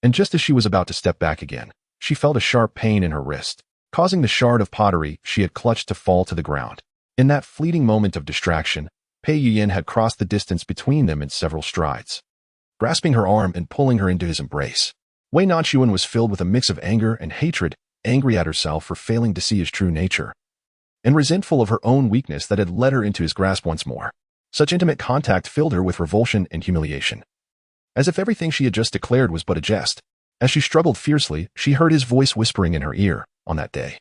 And just as she was about to step back again, she felt a sharp pain in her wrist, causing the shard of pottery she had clutched to fall to the ground. In that fleeting moment of distraction, Pei Yuyan had crossed the distance between them in several strides. Grasping her arm and pulling her into his embrace, Wei Nanxun was filled with a mix of anger and hatred, angry at herself for failing to see his true nature, and resentful of her own weakness that had led her into his grasp once more. Such intimate contact filled her with revulsion and humiliation. As if everything she had just declared was but a jest. As she struggled fiercely, she heard his voice whispering in her ear, on that day.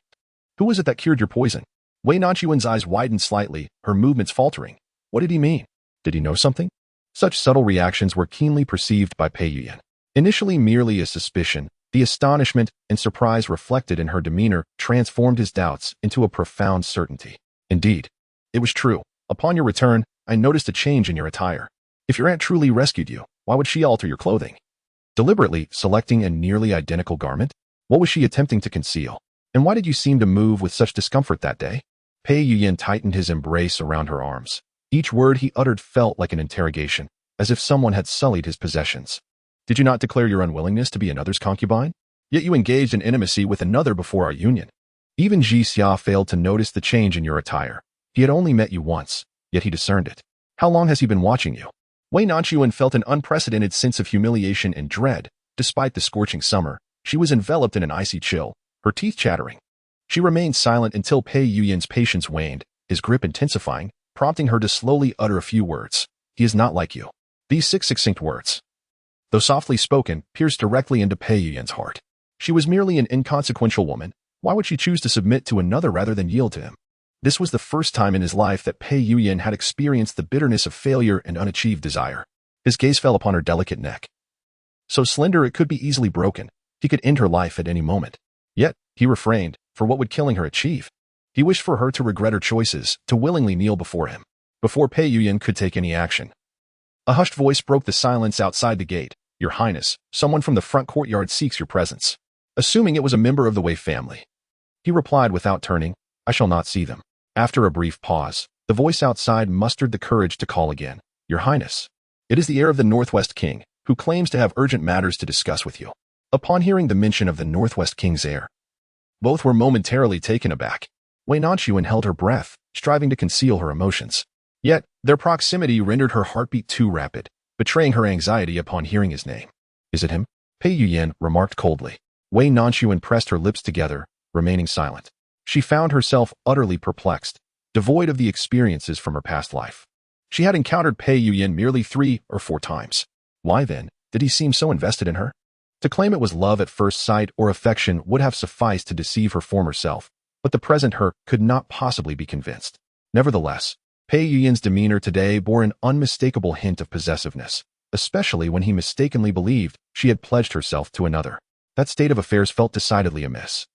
Who was it that cured your poison? Wei Nanxuan's eyes widened slightly, her movements faltering. What did he mean? Did he know something? Such subtle reactions were keenly perceived by Pei Yuyan. Initially merely a suspicion, the astonishment and surprise reflected in her demeanor transformed his doubts into a profound certainty. Indeed, it was true. Upon your return, I noticed a change in your attire. If your aunt truly rescued you, why would she alter your clothing? Deliberately selecting a nearly identical garment? What was she attempting to conceal? And why did you seem to move with such discomfort that day? Pei Yuyan tightened his embrace around her arms. Each word he uttered felt like an interrogation, as if someone had sullied his possessions. Did you not declare your unwillingness to be another's concubine? Yet you engaged in intimacy with another before our union. Even Ji Xia failed to notice the change in your attire. He had only met you once, yet he discerned it. How long has he been watching you? Wei Nanxun felt an unprecedented sense of humiliation and dread. Despite the scorching summer, she was enveloped in an icy chill, her teeth chattering. She remained silent until Pei Yuyan's patience waned, his grip intensifying, prompting her to slowly utter a few words. He is not like you. These 6 succinct words, though softly spoken, pierced directly into Pei Yuyan's heart. She was merely an inconsequential woman. Why would she choose to submit to another rather than yield to him? This was the first time in his life that Pei Yuyan had experienced the bitterness of failure and unachieved desire. His gaze fell upon her delicate neck. So slender it could be easily broken, he could end her life at any moment. Yet, he refrained, for what would killing her achieve? He wished for her to regret her choices, to willingly kneel before him, before Pei Yuyan could take any action. A hushed voice broke the silence outside the gate. Your Highness, someone from the front courtyard seeks your presence. Assuming it was a member of the Wei family, he replied without turning, I shall not see them. After a brief pause, the voice outside mustered the courage to call again. Your Highness, it is the heir of the Northwest King, who claims to have urgent matters to discuss with you. Upon hearing the mention of the Northwest King's heir, both were momentarily taken aback. Wei Nanxun held her breath, striving to conceal her emotions. Yet, their proximity rendered her heartbeat too rapid, betraying her anxiety upon hearing his name. Is it him? Pei Yuyan remarked coldly. Wei Nanxun pressed her lips together, remaining silent. She found herself utterly perplexed, devoid of the experiences from her past life. She had encountered Pei Yuyan merely 3 or 4 times. Why then did he seem so invested in her? To claim it was love at first sight or affection would have sufficed to deceive her former self, but the present her could not possibly be convinced. Nevertheless, Pei Yuyan's demeanor today bore an unmistakable hint of possessiveness, especially when he mistakenly believed she had pledged herself to another. That state of affairs felt decidedly amiss.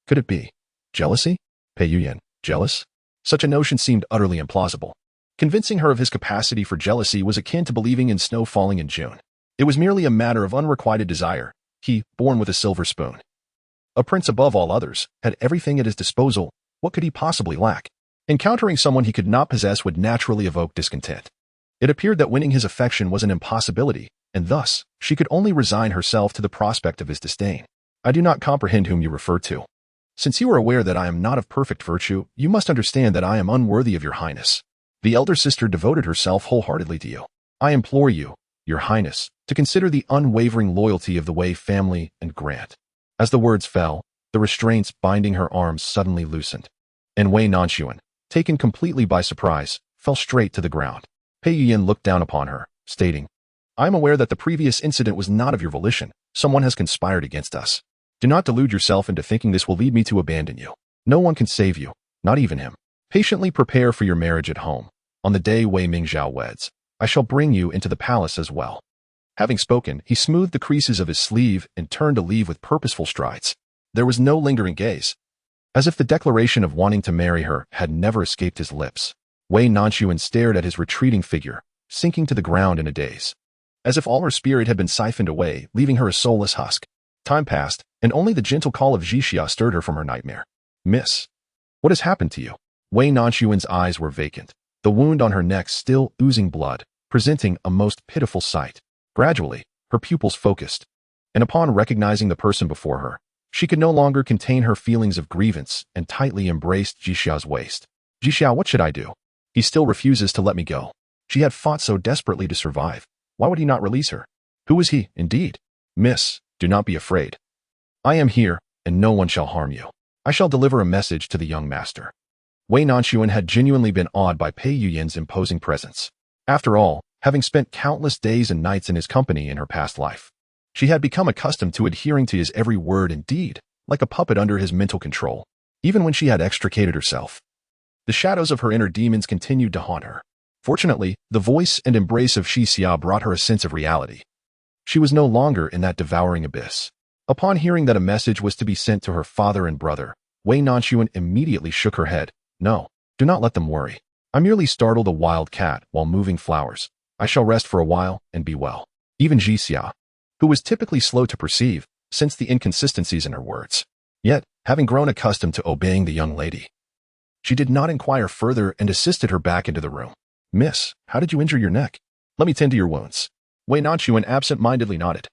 Could it be jealousy? Pei Yuyan, jealous? Such a notion seemed utterly implausible. Convincing her of his capacity for jealousy was akin to believing in snow falling in June. It was merely a matter of unrequited desire. He, born with a silver spoon, a prince above all others, had everything at his disposal. What could he possibly lack? Encountering someone he could not possess would naturally evoke discontent. It appeared that winning his affection was an impossibility, and thus, she could only resign herself to the prospect of his disdain. I do not comprehend whom you refer to. Since you are aware that I am not of perfect virtue, you must understand that I am unworthy of your Highness. The elder sister devoted herself wholeheartedly to you. I implore you, your Highness, to consider the unwavering loyalty of the Wei family and grant. As the words fell, the restraints binding her arms suddenly loosened, and Wei Nanxun, taken completely by surprise, fell straight to the ground. Pei Yuyan looked down upon her, stating, I am aware that the previous incident was not of your volition. Someone has conspired against us. Do not delude yourself into thinking this will lead me to abandon you. No one can save you, not even him. Patiently prepare for your marriage at home. On the day Wei Mingzhao weds, I shall bring you into the palace as well. Having spoken, he smoothed the creases of his sleeve and turned to leave with purposeful strides. There was no lingering gaze, as if the declaration of wanting to marry her had never escaped his lips. Wei Nanxun stared at his retreating figure, sinking to the ground in a daze. As if all her spirit had been siphoned away, leaving her a soulless husk. Time passed, and only the gentle call of Jixia stirred her from her nightmare. Miss, what has happened to you? Wei Nanxuan's eyes were vacant, the wound on her neck still oozing blood, presenting a most pitiful sight. Gradually, her pupils focused, and upon recognizing the person before her, she could no longer contain her feelings of grievance and tightly embraced Jixia's waist. Jixia, what should I do? He still refuses to let me go. She had fought so desperately to survive. Why would he not release her? Who is he, indeed? Miss, do not be afraid. I am here, and no one shall harm you. I shall deliver a message to the young master. Wei Nanxun had genuinely been awed by Pei Yuyan's imposing presence. After all, having spent countless days and nights in his company in her past life, she had become accustomed to adhering to his every word and deed, like a puppet under his mental control, even when she had extricated herself. The shadows of her inner demons continued to haunt her. Fortunately, the voice and embrace of Jixia brought her a sense of reality. She was no longer in that devouring abyss. Upon hearing that a message was to be sent to her father and brother, Wei Nanxun immediately shook her head. No, do not let them worry. I merely startled a wild cat while moving flowers. I shall rest for a while and be well. Even Jixia, who was typically slow to perceive, sensed the inconsistencies in her words. Yet, having grown accustomed to obeying the young lady, she did not inquire further and assisted her back into the room. Miss, how did you injure your neck? Let me tend to your wounds. Wei Nanxun absent-mindedly nodded.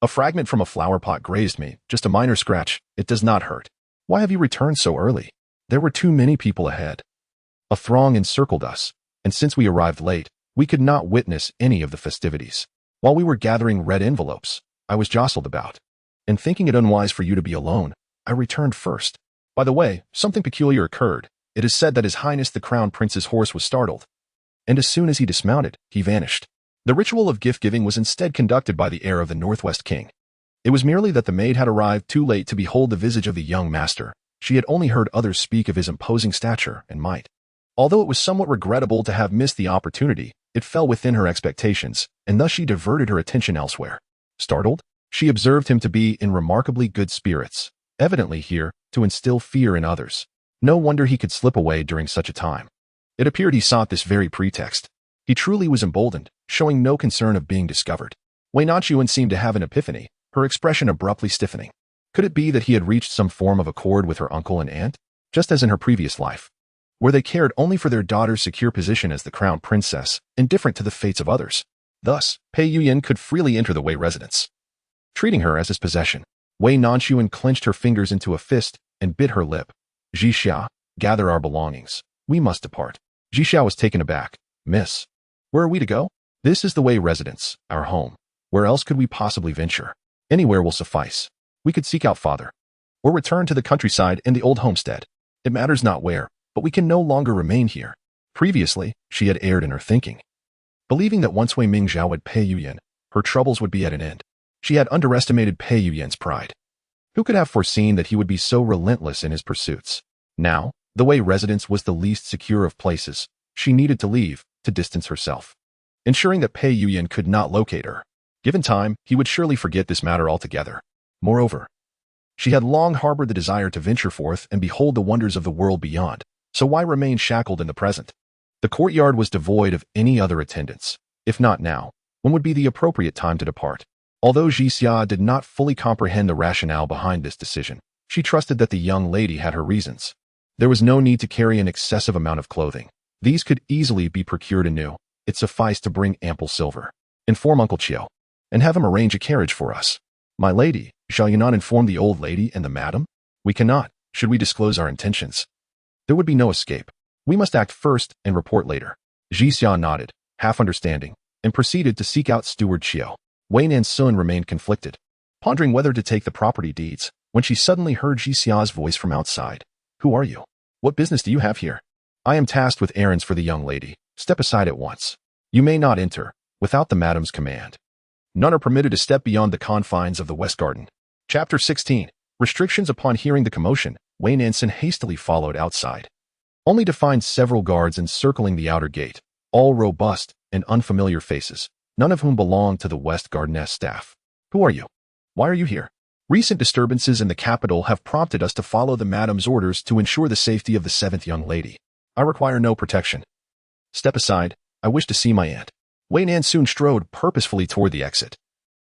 A fragment from a flower pot grazed me, just a minor scratch. It does not hurt. Why have you returned so early? There were too many people ahead. A throng encircled us, and since we arrived late, we could not witness any of the festivities. While we were gathering red envelopes, I was jostled about. And thinking it unwise for you to be alone, I returned first. By the way, something peculiar occurred. It is said that His Highness the Crown Prince's horse was startled, and as soon as he dismounted, he vanished. The ritual of gift-giving was instead conducted by the heir of the Northwest King. It was merely that the maid had arrived too late to behold the visage of the young master. She had only heard others speak of his imposing stature and might. Although it was somewhat regrettable to have missed the opportunity, it fell within her expectations, and thus she diverted her attention elsewhere. Startled, she observed him to be in remarkably good spirits, evidently here to instill fear in others. No wonder he could slip away during such a time. It appeared he sought this very pretext. He truly was emboldened, showing no concern of being discovered. Wei Nanxun seemed to have an epiphany, her expression abruptly stiffening. Could it be that he had reached some form of accord with her uncle and aunt, just as in her previous life, where they cared only for their daughter's secure position as the crown princess, indifferent to the fates of others? Thus, Pei Yuyan could freely enter the Wei residence, treating her as his possession. Wei Nanxun clenched her fingers into a fist and bit her lip. Jixia, gather our belongings. We must depart. Jixia was taken aback. Miss, where are we to go? This is the Wei residence, our home. Where else could we possibly venture? Anywhere will suffice. We could seek out father, or return to the countryside and the old homestead. It matters not where, but we can no longer remain here. Previously, she had erred in her thinking, believing that once Wei Mingzhao had Pei Yuyan, her troubles would be at an end. She had underestimated Pei Yuyan's pride. Who could have foreseen that he would be so relentless in his pursuits? Now, the Wei residence was the least secure of places. She needed to leave, to distance herself, ensuring that Pei Yuyan could not locate her. Given time, he would surely forget this matter altogether. Moreover, she had long harbored the desire to venture forth and behold the wonders of the world beyond, so why remain shackled in the present? The courtyard was devoid of any other attendants. If not now, when would be the appropriate time to depart? Although Jixia did not fully comprehend the rationale behind this decision, she trusted that the young lady had her reasons. There was no need to carry an excessive amount of clothing. These could easily be procured anew. It sufficed to bring ample silver. Inform Uncle Chiu, and have him arrange a carriage for us. My lady, shall you not inform the old lady and the madam? We cannot, should we disclose our intentions. There would be no escape. We must act first and report later. Jixia nodded, half understanding, and proceeded to seek out Steward Chiu. Wei Nanxun remained conflicted, pondering whether to take the property deeds, when she suddenly heard Jixia's voice from outside. Who are you? What business do you have here? I am tasked with errands for the young lady. Step aside at once. You may not enter, without the madam's command. None are permitted to step beyond the confines of the West Garden. Chapter 16. Restrictions. Upon hearing the commotion, Wei Nanxun hastily followed outside, only to find several guards encircling the outer gate, all robust and unfamiliar faces, none of whom belonged to the West Gardeness staff. Who are you? Why are you here? Recent disturbances in the capital have prompted us to follow the madam's orders to ensure the safety of the seventh young lady. I require no protection. Step aside, I wish to see my aunt. Wei Nanxun strode purposefully toward the exit,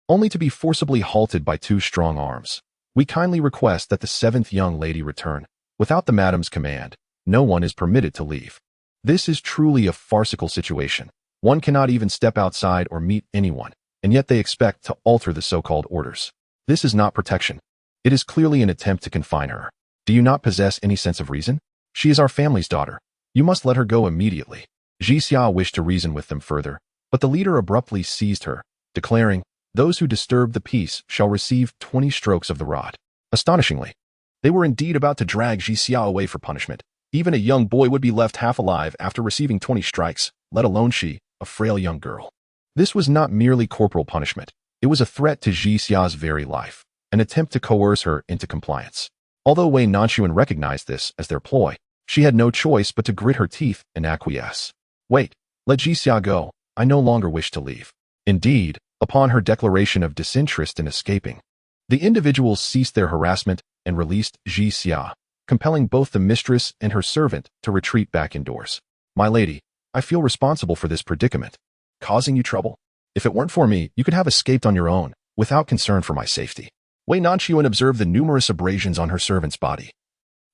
only to be forcibly halted by two strong arms. We kindly request that the seventh young lady return. Without the madam's command, no one is permitted to leave. This is truly a farcical situation. One cannot even step outside or meet anyone, and yet they expect to alter the so-called orders. This is not protection. It is clearly an attempt to confine her. Do you not possess any sense of reason? She is our family's daughter. You must let her go immediately. Ji Xia wished to reason with them further, but the leader abruptly seized her, declaring, "Those who disturb the peace shall receive 20 strokes of the rod." Astonishingly, they were indeed about to drag Ji Xia away for punishment. Even a young boy would be left half alive after receiving 20 strikes, let alone she, a frail young girl. This was not merely corporal punishment. It was a threat to Ji Xia's very life, an attempt to coerce her into compliance. Although Wei Nanxun recognized this as their ploy, she had no choice but to grit her teeth and acquiesce. "Wait, let Ji Xia go. I no longer wish to leave." Indeed, upon her declaration of disinterest in escaping, the individuals ceased their harassment and released Ji Xia, compelling both the mistress and her servant to retreat back indoors. "My lady, I feel responsible for this predicament. Causing you trouble? If it weren't for me, you could have escaped on your own, without concern for my safety." Wei Nanxun observed the numerous abrasions on her servant's body.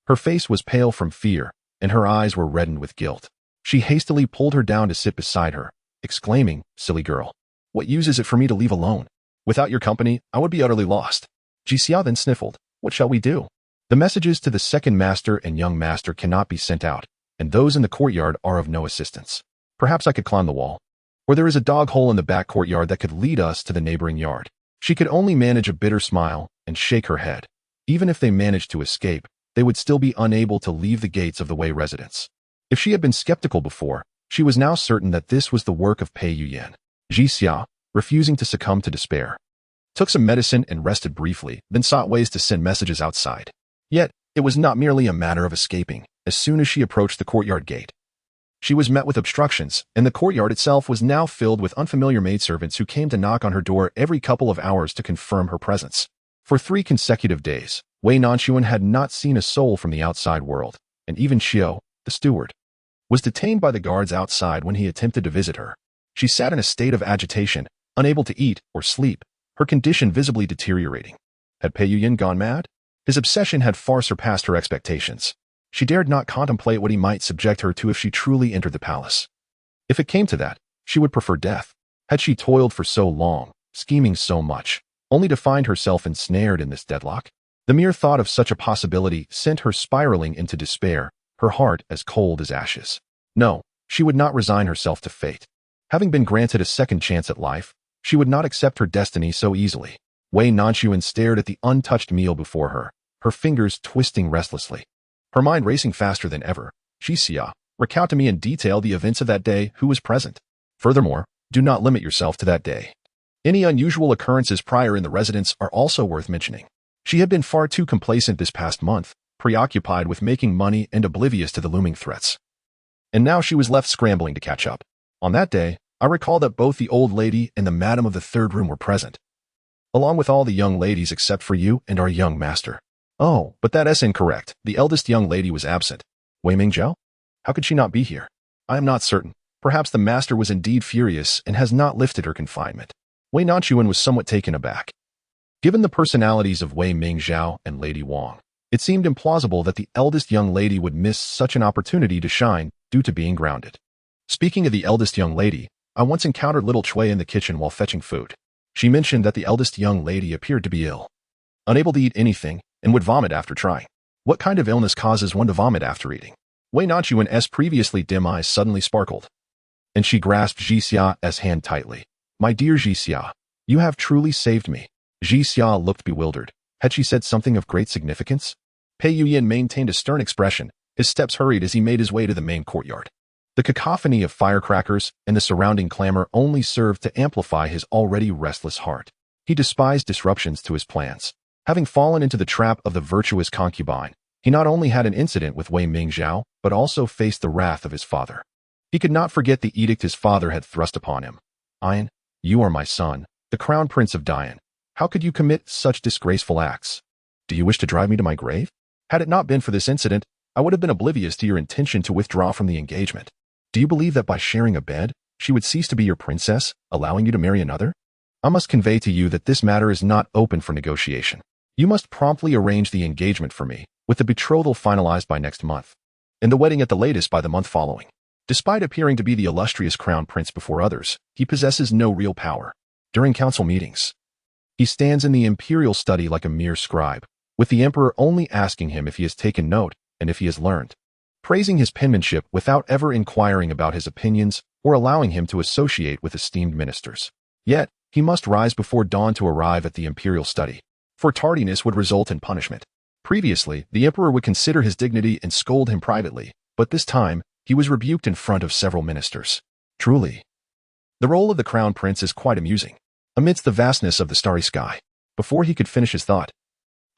Her face was pale from fear, and her eyes were reddened with guilt. She hastily pulled her down to sit beside her, exclaiming, "Silly girl, what use is it for me to leave alone? Without your company, I would be utterly lost." Ji Xia then sniffled. "What shall we do? The messages to the second master and young master cannot be sent out, and those in the courtyard are of no assistance. Perhaps I could climb the wall. Or there is a dog hole in the back courtyard that could lead us to the neighboring yard." She could only manage a bitter smile and shake her head. Even if they managed to escape, they would still be unable to leave the gates of the Wei residence. If she had been skeptical before, she was now certain that this was the work of Pei Yuyan. Ji Xia, refusing to succumb to despair, took some medicine and rested briefly, then sought ways to send messages outside. Yet, it was not merely a matter of escaping. As soon as she approached the courtyard gate, she was met with obstructions, and the courtyard itself was now filled with unfamiliar maidservants who came to knock on her door every couple of hours to confirm her presence. For 3 consecutive days, Wei Nanxun had not seen a soul from the outside world, and even Xiao, the steward, was detained by the guards outside when he attempted to visit her. She sat in a state of agitation, unable to eat or sleep, her condition visibly deteriorating. Had Pei Yuyan gone mad? His obsession had far surpassed her expectations. She dared not contemplate what he might subject her to if she truly entered the palace. If it came to that, she would prefer death. Had she toiled for so long, scheming so much, only to find herself ensnared in this deadlock? The mere thought of such a possibility sent her spiraling into despair, her heart as cold as ashes. No, she would not resign herself to fate. Having been granted a second chance at life, she would not accept her destiny so easily. Wei Nanxun stared at the untouched meal before her, her fingers twisting restlessly. Her mind racing faster than ever. "Ji Xia, recount to me in detail the events of that day, who was present. Furthermore, do not limit yourself to that day. Any unusual occurrences prior in the residence are also worth mentioning." She had been far too complacent this past month, preoccupied with making money and oblivious to the looming threats. And now she was left scrambling to catch up. "On that day, I recall that both the old lady and the madam of the third room were present, along with all the young ladies except for you and our young master." "Oh, but that is incorrect. The eldest young lady was absent." "Wei Mingzhou? How could she not be here?" "I am not certain. Perhaps the master was indeed furious and has not lifted her confinement." Wei Nanxun was somewhat taken aback. Given the personalities of Wei Mingzhou and Lady Wang, it seemed implausible that the eldest young lady would miss such an opportunity to shine due to being grounded. "Speaking of the eldest young lady, I once encountered little Cui in the kitchen while fetching food. She mentioned that the eldest young lady appeared to be ill, unable to eat anything, and would vomit after trying." "What kind of illness causes one to vomit after eating?" Wei Nanxuan's previously dim eyes suddenly sparkled, and she grasped Ji Xia's hand tightly. "My dear Ji Xia, you have truly saved me." Ji Xia looked bewildered. Had she said something of great significance? Pei Yuyan maintained a stern expression. His steps hurried as he made his way to the main courtyard. The cacophony of firecrackers and the surrounding clamor only served to amplify his already restless heart. He despised disruptions to his plans. Having fallen into the trap of the virtuous concubine, he not only had an incident with Wei Mingzhou, but also faced the wrath of his father. He could not forget the edict his father had thrust upon him. "Ian, you are my son, the crown prince of Dian. How could you commit such disgraceful acts? Do you wish to drive me to my grave? Had it not been for this incident, I would have been oblivious to your intention to withdraw from the engagement." Do you believe that by sharing a bed, she would cease to be your princess, allowing you to marry another? I must convey to you that this matter is not open for negotiation. You must promptly arrange the engagement for me, with the betrothal finalized by next month, and the wedding at the latest by the month following. Despite appearing to be the illustrious crown prince before others, he possesses no real power. During council meetings, he stands in the imperial study like a mere scribe, with the emperor only asking him if he has taken note and if he has learned, praising his penmanship without ever inquiring about his opinions or allowing him to associate with esteemed ministers. Yet, he must rise before dawn to arrive at the imperial study, for tardiness would result in punishment. Previously, the emperor would consider his dignity and scold him privately, but this time, he was rebuked in front of several ministers. Truly, the role of the crown prince is quite amusing. Amidst the vastness of the starry sky, before he could finish his thought,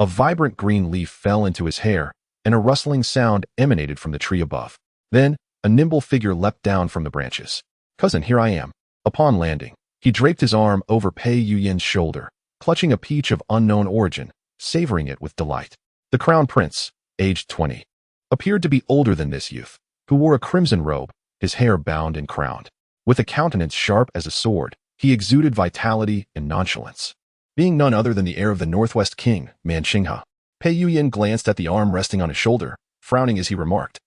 a vibrant green leaf fell into his hair, and a rustling sound emanated from the tree above. Then, a nimble figure leapt down from the branches. "Cousin, here I am." Upon landing, he draped his arm over Pei Yuyan's shoulder, clutching a peach of unknown origin, savoring it with delight. The crown prince, aged 20, appeared to be older than this youth, who wore a crimson robe, his hair bound and crowned. With a countenance sharp as a sword, he exuded vitality and nonchalance. Being none other than the heir of the Northwest King, Nanxun, Pei Yuyan glanced at the arm resting on his shoulder, frowning as he remarked,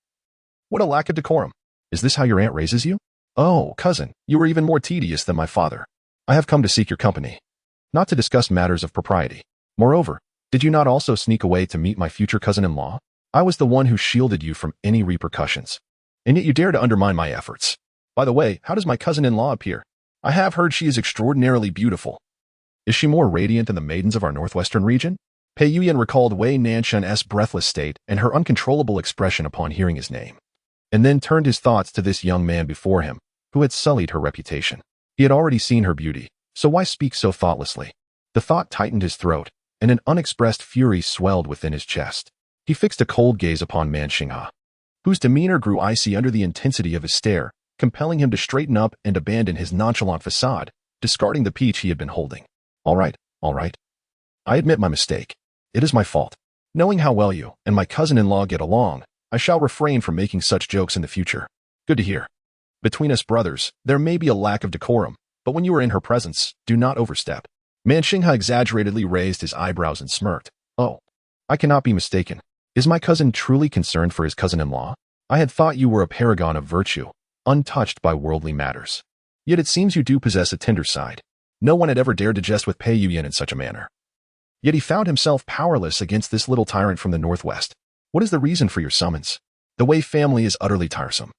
"What a lack of decorum. Is this how your aunt raises you? Oh, cousin, you are even more tedious than my father. I have come to seek your company, not to discuss matters of propriety. Moreover, did you not also sneak away to meet my future cousin-in-law? I was the one who shielded you from any repercussions. And yet you dare to undermine my efforts. By the way, how does my cousin-in-law appear? I have heard she is extraordinarily beautiful. Is she more radiant than the maidens of our northwestern region?" Pei Yuyan recalled Wei Nanxun's breathless state and her uncontrollable expression upon hearing his name, and then turned his thoughts to this young man before him, who had sullied her reputation. He had already seen her beauty, so why speak so thoughtlessly? The thought tightened his throat, and an unexpressed fury swelled within his chest. He fixed a cold gaze upon Nanxun, whose demeanor grew icy under the intensity of his stare, compelling him to straighten up and abandon his nonchalant facade, discarding the peach he had been holding. All right. I admit my mistake. It is my fault. Knowing how well you and my cousin-in-law get along, I shall refrain from making such jokes in the future. Good to hear. Between us brothers, there may be a lack of decorum, but when you are in her presence, do not overstep." Nanxun exaggeratedly raised his eyebrows and smirked. "Oh, I cannot be mistaken. Is my cousin truly concerned for his cousin-in-law? I had thought you were a paragon of virtue, untouched by worldly matters. Yet it seems you do possess a tender side. No one had ever dared to jest with Pei Yuyan in such a manner. Yet he found himself powerless against this little tyrant from the northwest. What is the reason for your summons? The Wei family is utterly tiresome,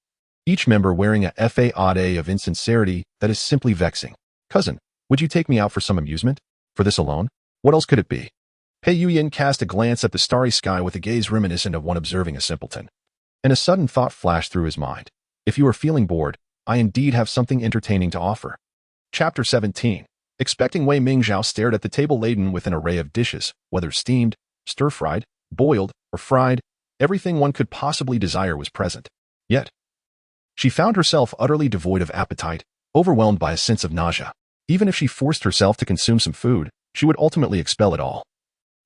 each member wearing a facade of insincerity that is simply vexing. Cousin, would you take me out for some amusement? For this alone? What else could it be?" Pei Yuyan cast a glance at the starry sky with a gaze reminiscent of one observing a simpleton, and a sudden thought flashed through his mind. If you are feeling bored, I indeed have something entertaining to offer. Chapter 17. Expecting Wei Mingzhao stared at the table laden with an array of dishes, whether steamed, stir-fried, boiled, or fried. Everything one could possibly desire was present. Yet, she found herself utterly devoid of appetite, overwhelmed by a sense of nausea. Even if she forced herself to consume some food, she would ultimately expel it all.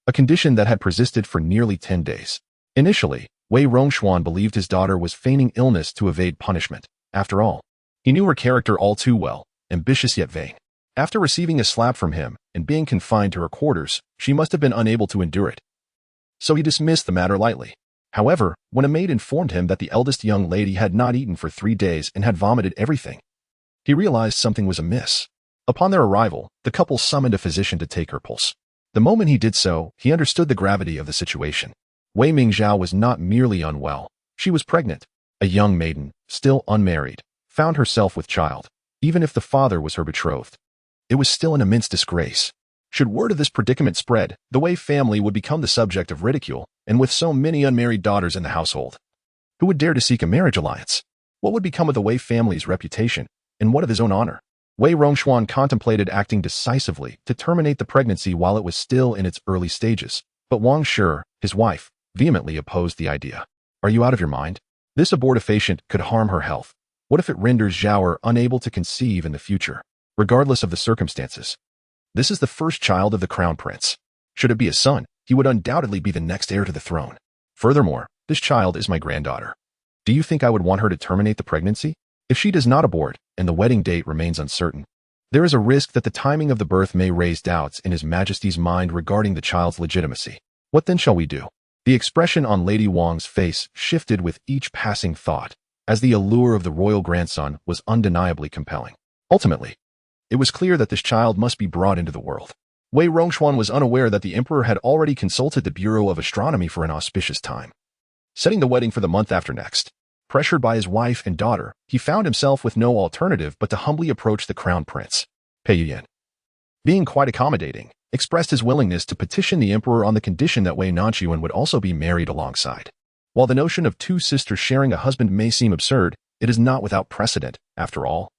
A condition that had persisted for nearly 10 days. Initially, Wei Nanxun believed his daughter was feigning illness to evade punishment. After all, he knew her character all too well, ambitious yet vain. After receiving a slap from him and being confined to her quarters, she must have been unable to endure it. So he dismissed the matter lightly. However, when a maid informed him that the eldest young lady had not eaten for 3 days and had vomited everything, he realized something was amiss. Upon their arrival, the couple summoned a physician to take her pulse. The moment he did so, he understood the gravity of the situation. Wei Mingzhao was not merely unwell. She was pregnant. A young maiden, still unmarried, found herself with child. Even if the father was her betrothed, it was still an immense disgrace. Should word of this predicament spread, the Wei family would become the subject of ridicule, and with so many unmarried daughters in the household, who would dare to seek a marriage alliance? What would become of the Wei family's reputation, and what of his own honor? Wei Nanxun contemplated acting decisively to terminate the pregnancy while it was still in its early stages, but Wang Shi, his wife, vehemently opposed the idea. Are you out of your mind? This abortifacient could harm her health. What if it renders Zhao unable to conceive in the future, regardless of the circumstances? This is the first child of the crown prince. Should it be a son, he would undoubtedly be the next heir to the throne. Furthermore, this child is my granddaughter. Do you think I would want her to terminate the pregnancy? If she does not abort, and the wedding date remains uncertain, there is a risk that the timing of the birth may raise doubts in His Majesty's mind regarding the child's legitimacy. What then shall we do? The expression on Lady Wang's face shifted with each passing thought, as the allure of the royal grandson was undeniably compelling. Ultimately, it was clear that this child must be brought into the world. Wei Nanxun was unaware that the emperor had already consulted the Bureau of Astronomy for an auspicious time, setting the wedding for the month after next. Pressured by his wife and daughter, he found himself with no alternative but to humbly approach the crown prince. Pei Yuyan, being quite accommodating, expressed his willingness to petition the emperor on the condition that Wei Nanxun would also be married alongside. While the notion of two sisters sharing a husband may seem absurd, it is not without precedent, after all.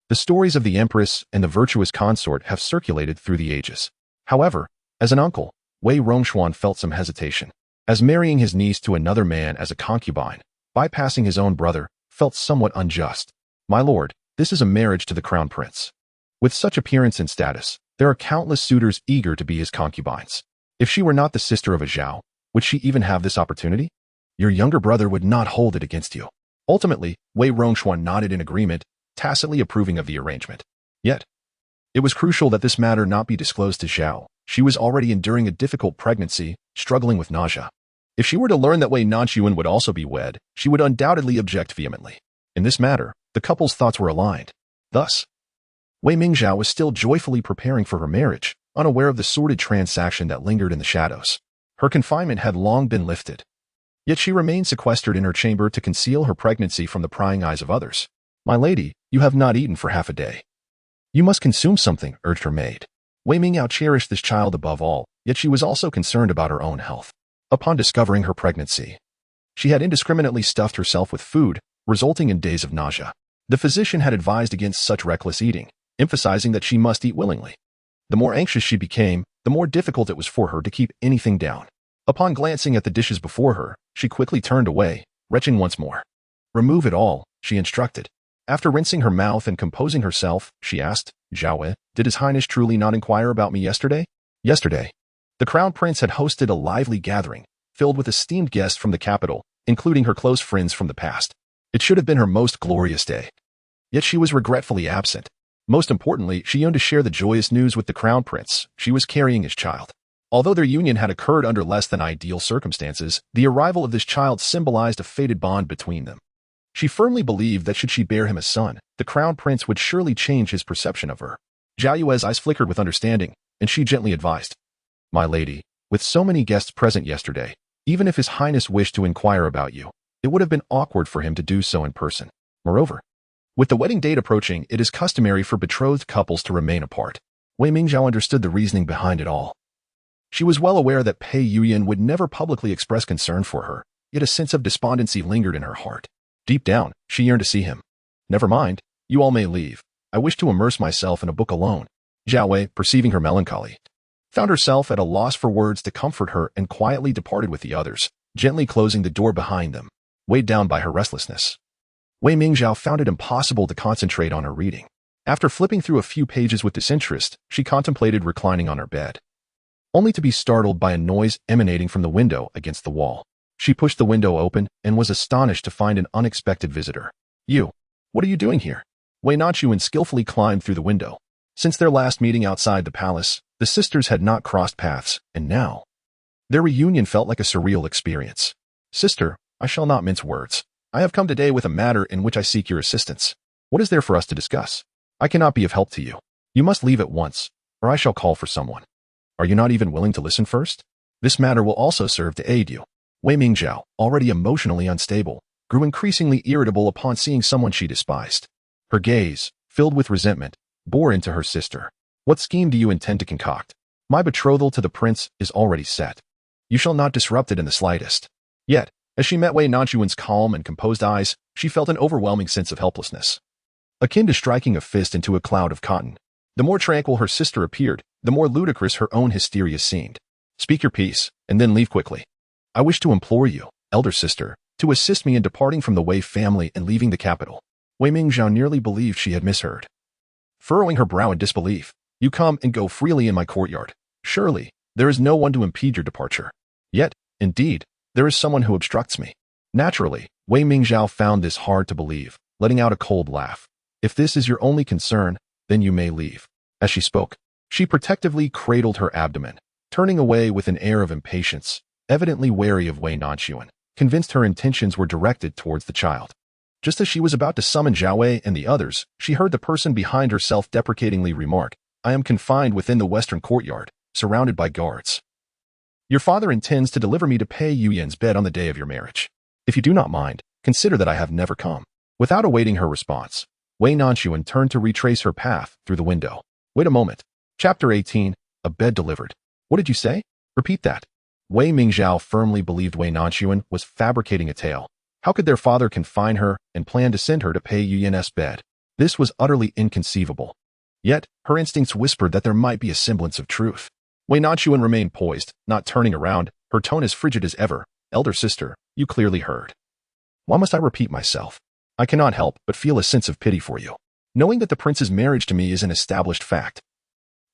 The stories of the empress and the virtuous consort have circulated through the ages. However, as an uncle, Wei Nanxun felt some hesitation, as marrying his niece to another man as a concubine, bypassing his own brother, felt somewhat unjust. My lord, this is a marriage to the crown prince. With such appearance and status, there are countless suitors eager to be his concubines. If she were not the sister of a Zhao, would she even have this opportunity? Your younger brother would not hold it against you. Ultimately, Wei Nanxun nodded in agreement, tacitly approving of the arrangement. Yet, it was crucial that this matter not be disclosed to Zhao. She was already enduring a difficult pregnancy, struggling with nausea. If she were to learn that Wei Nanxun would also be wed, she would undoubtedly object vehemently. In this matter, the couple's thoughts were aligned. Thus, Wei Mingzhao was still joyfully preparing for her marriage, unaware of the sordid transaction that lingered in the shadows. Her confinement had long been lifted. Yet she remained sequestered in her chamber to conceal her pregnancy from the prying eyes of others. My lady, you have not eaten for half a day. You must consume something, urged her maid. Wei Mingzhao cherished this child above all, yet she was also concerned about her own health. Upon discovering her pregnancy, she had indiscriminately stuffed herself with food, resulting in days of nausea. The physician had advised against such reckless eating, emphasizing that she must eat willingly. The more anxious she became, the more difficult it was for her to keep anything down. Upon glancing at the dishes before her, she quickly turned away, retching once more. Remove it all, she instructed. After rinsing her mouth and composing herself, she asked, Zhao, did His Highness truly not inquire about me yesterday? Yesterday, the crown prince had hosted a lively gathering, filled with esteemed guests from the capital, including her close friends from the past. It should have been her most glorious day. Yet she was regretfully absent. Most importantly, she yearned to share the joyous news with the crown prince. She was carrying his child. Although their union had occurred under less than ideal circumstances, the arrival of this child symbolized a fated bond between them. She firmly believed that should she bear him a son, the crown prince would surely change his perception of her. Zhao Yue's eyes flickered with understanding, and she gently advised, My lady, with so many guests present yesterday, even if His Highness wished to inquire about you, it would have been awkward for him to do so in person. Moreover, with the wedding date approaching, it is customary for betrothed couples to remain apart. Wei Mingzhao understood the reasoning behind it all. She was well aware that Pei Yuyan would never publicly express concern for her, yet a sense of despondency lingered in her heart. Deep down, she yearned to see him. Never mind, you all may leave. I wish to immerse myself in a book alone. Zhao Wei, perceiving her melancholy, found herself at a loss for words to comfort her and quietly departed with the others, gently closing the door behind them, weighed down by her restlessness. Wei Mingzhao found it impossible to concentrate on her reading. After flipping through a few pages with disinterest, she contemplated reclining on her bed, only to be startled by a noise emanating from the window against the wall. She pushed the window open and was astonished to find an unexpected visitor. You, what are you doing here? Wei Nanxun skillfully climbed through the window. Since their last meeting outside the palace, the sisters had not crossed paths, and now, their reunion felt like a surreal experience. Sister, I shall not mince words. I have come today with a matter in which I seek your assistance. What is there for us to discuss? I cannot be of help to you. You must leave at once, or I shall call for someone. Are you not even willing to listen first? This matter will also serve to aid you. Wei Mingzhao, already emotionally unstable, grew increasingly irritable upon seeing someone she despised. Her gaze, filled with resentment, bore into her sister. What scheme do you intend to concoct? My betrothal to the prince is already set. You shall not disrupt it in the slightest. Yet, as she met Wei Nanxun's calm and composed eyes, she felt an overwhelming sense of helplessness, akin to striking a fist into a cloud of cotton. The more tranquil her sister appeared, the more ludicrous her own hysteria seemed. Speak your piece, and then leave quickly. I wish to implore you, elder sister, to assist me in departing from the Wei family and leaving the capital. Wei Mingzhao nearly believed she had misheard. Furrowing her brow in disbelief, you come and go freely in my courtyard. Surely, there is no one to impede your departure. Yet, indeed, there is someone who obstructs me. Naturally, Wei Mingzhao found this hard to believe, letting out a cold laugh. If this is your only concern, then you may leave. As she spoke, she protectively cradled her abdomen, turning away with an air of impatience, evidently wary of Wei Nanxun, convinced her intentions were directed towards the child. Just as she was about to summon Zhao Wei and the others, she heard the person behind her self-deprecatingly remark, "I am confined within the western courtyard, surrounded by guards. Your father intends to deliver me to Pei Yuyan's bed on the day of your marriage. If you do not mind, consider that I have never come." Without awaiting her response, Wei Nanxun turned to retrace her path through the window. Wait a moment. Chapter 18, A Bed Delivered. What did you say? Repeat that. Wei Mingzhao firmly believed Wei Nanxun was fabricating a tale. How could their father confine her and plan to send her to Pei Yuyan's bed? This was utterly inconceivable. Yet, her instincts whispered that there might be a semblance of truth. Wei Nanxun remained poised, not turning around, her tone as frigid as ever. "Elder sister, you clearly heard. Why must I repeat myself? I cannot help but feel a sense of pity for you, knowing that the prince's marriage to me is an established fact.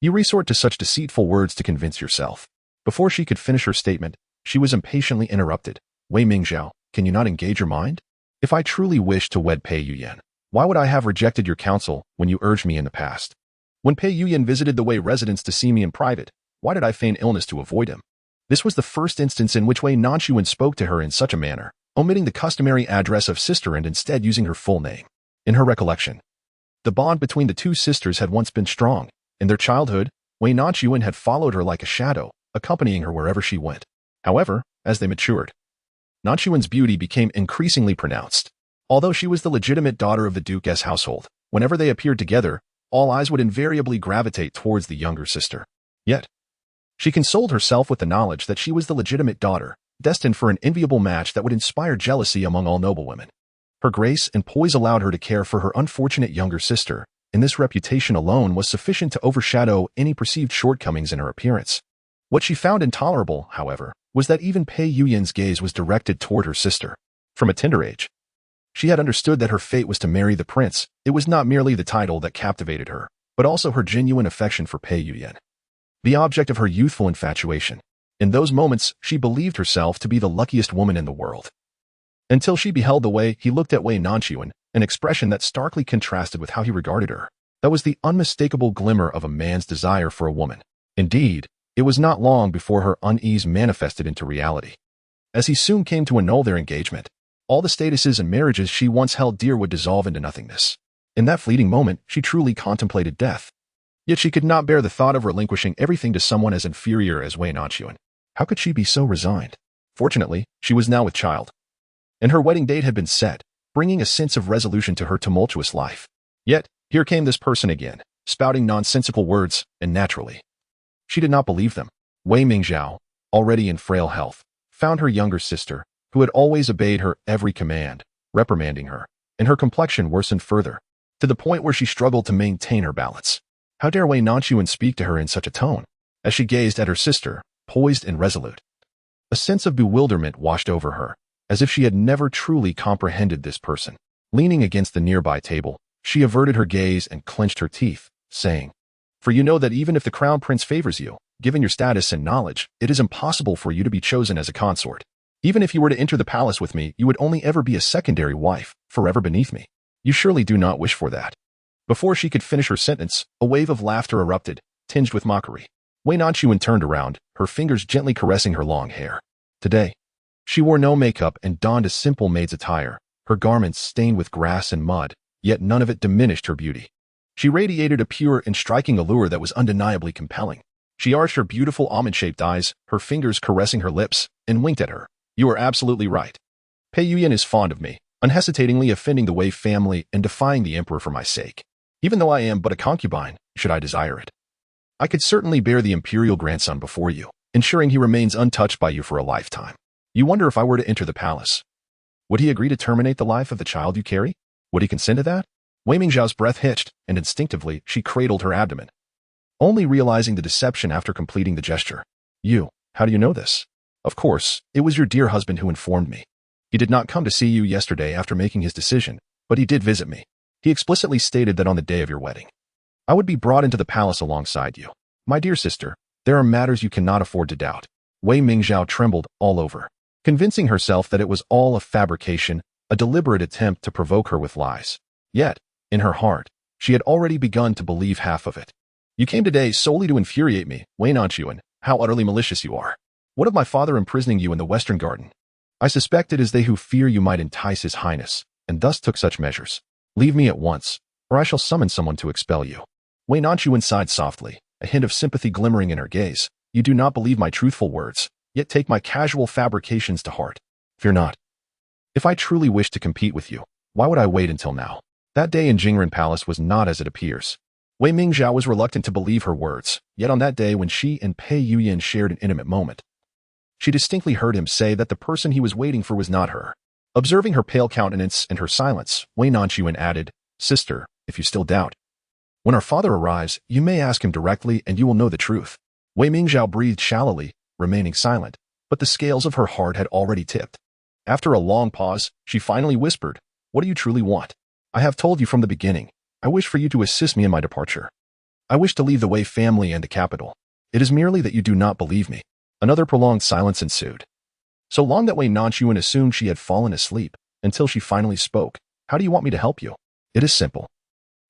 You resort to such deceitful words to convince yourself." Before she could finish her statement, she was impatiently interrupted. "Wei Mingzhao, can you not engage your mind? If I truly wished to wed Pei Yuyan, why would I have rejected your counsel when you urged me in the past? When Pei Yuyan visited the Wei residence to see me in private, why did I feign illness to avoid him?" This was the first instance in which Wei Nanxun spoke to her in such a manner, omitting the customary address of sister and instead using her full name. In her recollection, the bond between the two sisters had once been strong. In their childhood, Wei Nanxun had followed her like a shadow, accompanying her wherever she went. However, as they matured, Nanxuan's beauty became increasingly pronounced. Although she was the legitimate daughter of the Duke's household, whenever they appeared together, all eyes would invariably gravitate towards the younger sister. Yet, she consoled herself with the knowledge that she was the legitimate daughter, destined for an enviable match that would inspire jealousy among all noblewomen. Her grace and poise allowed her to care for her unfortunate younger sister, and this reputation alone was sufficient to overshadow any perceived shortcomings in her appearance. What she found intolerable, however, was that even Pei Yuyan's gaze was directed toward her sister. From a tender age, she had understood that her fate was to marry the prince. It was not merely the title that captivated her, but also her genuine affection for Pei Yuyan, the object of her youthful infatuation. In those moments, she believed herself to be the luckiest woman in the world. Until she beheld the way he looked at Wei Nanxun, an expression that starkly contrasted with how he regarded her. That was the unmistakable glimmer of a man's desire for a woman. Indeed, it was not long before her unease manifested into reality. As he soon came to annul their engagement, all the statuses and marriages she once held dear would dissolve into nothingness. In that fleeting moment, she truly contemplated death. Yet she could not bear the thought of relinquishing everything to someone as inferior as Wei Nanxun. How could she be so resigned? Fortunately, she was now with child, and her wedding date had been set, bringing a sense of resolution to her tumultuous life. Yet, here came this person again, spouting nonsensical words, and naturally, she did not believe them. Wei Mingzhao, already in frail health, found her younger sister, who had always obeyed her every command, reprimanding her, and her complexion worsened further, to the point where she struggled to maintain her balance. How dare Wei Nanxun speak to her in such a tone? As she gazed at her sister, poised and resolute, a sense of bewilderment washed over her, as if she had never truly comprehended this person. Leaning against the nearby table, she averted her gaze and clenched her teeth, saying, "For you know that even if the crown prince favors you, given your status and knowledge, it is impossible for you to be chosen as a consort. Even if you were to enter the palace with me, you would only ever be a secondary wife, forever beneath me. You surely do not wish for that." Before she could finish her sentence, a wave of laughter erupted, tinged with mockery. Wei Nanxun turned around, her fingers gently caressing her long hair. Today, she wore no makeup and donned a simple maid's attire, her garments stained with grass and mud, yet none of it diminished her beauty. She radiated a pure and striking allure that was undeniably compelling. She arched her beautiful almond-shaped eyes, her fingers caressing her lips, and winked at her. "You are absolutely right. Pei Yuyan is fond of me, unhesitatingly offending the Wei family and defying the emperor for my sake. Even though I am but a concubine, should I desire it, I could certainly bear the imperial grandson before you, ensuring he remains untouched by you for a lifetime. You wonder if I were to enter the palace, would he agree to terminate the life of the child you carry? Would he consent to that?" Wei Mingzhao's breath hitched, and instinctively she cradled her abdomen, only realizing the deception after completing the gesture. How do you know this?" "Of course, it was your dear husband who informed me. He did not come to see you yesterday after making his decision, but he did visit me. He explicitly stated that on the day of your wedding, I would be brought into the palace alongside you. My dear sister, there are matters you cannot afford to doubt." Wei Mingzhao trembled all over, convincing herself that it was all a fabrication, a deliberate attempt to provoke her with lies. Yet, in her heart, she had already begun to believe half of it. You came today solely to infuriate me, Wei Nanxun. How utterly malicious you are. What of my father imprisoning you in the Western Garden? I suspect it is they who fear you might entice his highness, and thus took such measures. Leave me at once, or I shall summon someone to expel you. Wei Nanxun sighed softly, a hint of sympathy glimmering in her gaze. You do not believe my truthful words, yet take my casual fabrications to heart. Fear not. If I truly wished to compete with you, why would I wait until now? That day in Jingren Palace was not as it appears. Wei Mingzhao was reluctant to believe her words, yet on that day when she and Pei Yuyan shared an intimate moment, she distinctly heard him say that the person he was waiting for was not her. Observing her pale countenance and her silence, Wei Nanxun added, Sister, if you still doubt, when our father arrives, you may ask him directly and you will know the truth. Wei Mingzhao breathed shallowly, remaining silent, but the scales of her heart had already tipped. After a long pause, she finally whispered, What do you truly want? I have told you from the beginning. I wish for you to assist me in my departure. I wish to leave the Wei family and the capital. It is merely that you do not believe me. Another prolonged silence ensued. So long that Wei Nanxun assumed she had fallen asleep, until she finally spoke. How do you want me to help you? It is simple.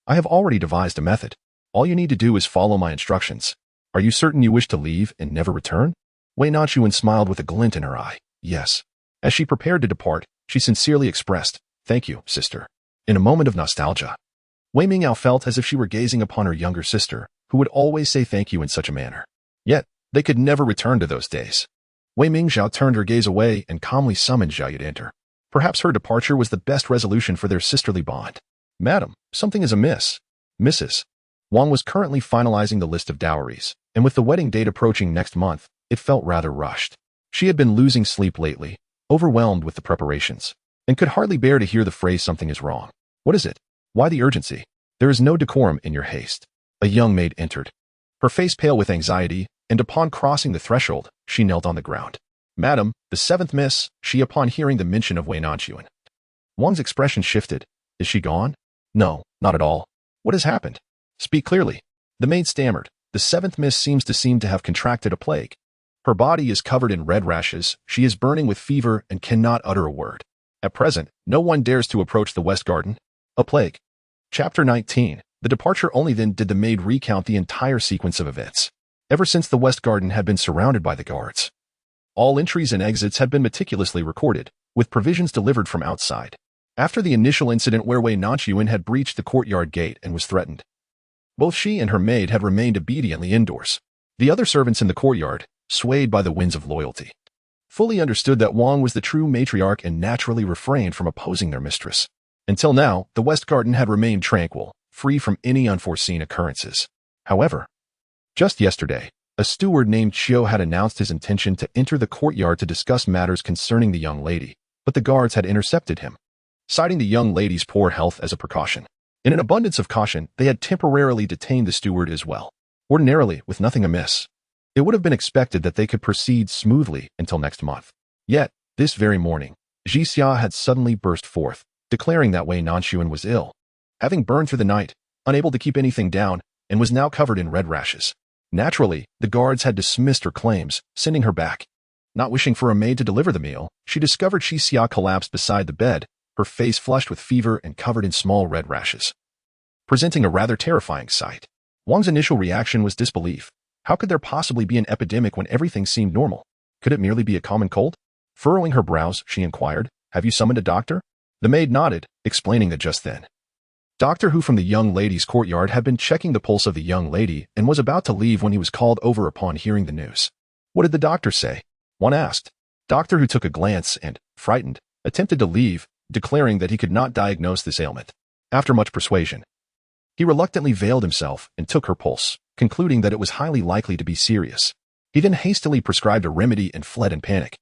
I have already devised a method. All you need to do is follow my instructions. Are you certain you wish to leave and never return? Wei Nanxun smiled with a glint in her eye. Yes. As she prepared to depart, she sincerely expressed, Thank you, sister. In a moment of nostalgia, Wei Mingzhao felt as if she were gazing upon her younger sister, who would always say thank you in such a manner. Yet, they could never return to those days. Wei Mingzhao turned her gaze away and calmly summoned Zhao Yu to enter. Perhaps her departure was the best resolution for their sisterly bond. Madam, something is amiss. Mrs. Wang was currently finalizing the list of dowries, and with the wedding date approaching next month, it felt rather rushed. She had been losing sleep lately, overwhelmed with the preparations, and could hardly bear to hear the phrase something is wrong. What is it? Why the urgency? There is no decorum in your haste. A young maid entered, her face pale with anxiety, and upon crossing the threshold, she knelt on the ground. Madam, the seventh miss, she upon hearing the mention of Wei Nanxun. Wang's expression shifted. Is she gone? No, not at all. What has happened? Speak clearly. The maid stammered. The seventh miss seems to have contracted a plague. Her body is covered in red rashes, she is burning with fever and cannot utter a word. At present, no one dares to approach the West Garden. A plague. Chapter 19. The departure. Only then did the maid recount the entire sequence of events. Ever since the West Garden had been surrounded by the guards, all entries and exits had been meticulously recorded, with provisions delivered from outside. After the initial incident where Wei Nanxun had breached the courtyard gate and was threatened, both she and her maid had remained obediently indoors. The other servants in the courtyard, swayed by the winds of loyalty, fully understood that Wang was the true matriarch and naturally refrained from opposing their mistress. Until now, the West Garden had remained tranquil, free from any unforeseen occurrences. However, just yesterday, a steward named Chiu had announced his intention to enter the courtyard to discuss matters concerning the young lady, but the guards had intercepted him, citing the young lady's poor health as a precaution. In an abundance of caution, they had temporarily detained the steward as well. Ordinarily, with nothing amiss, it would have been expected that they could proceed smoothly until next month. Yet, this very morning, Jixia had suddenly burst forth, declaring that Wei Nanxun was ill, having burned through the night, unable to keep anything down, and was now covered in red rashes. Naturally, the guards had dismissed her claims, sending her back. Not wishing for a maid to deliver the meal, she discovered Jixia collapsed beside the bed, her face flushed with fever and covered in small red rashes, presenting a rather terrifying sight. Wang's initial reaction was disbelief. How could there possibly be an epidemic when everything seemed normal? Could it merely be a common cold? Furrowing her brows, she inquired, Have you summoned a doctor? The maid nodded, explaining that just then, Doctor Hu from the young lady's courtyard had been checking the pulse of the young lady and was about to leave when he was called over upon hearing the news. What did the doctor say? One asked. Doctor Hu took a glance and, frightened, attempted to leave, declaring that he could not diagnose this ailment. After much persuasion, he reluctantly veiled himself and took her pulse, concluding that it was highly likely to be serious. He then hastily prescribed a remedy and fled in panic,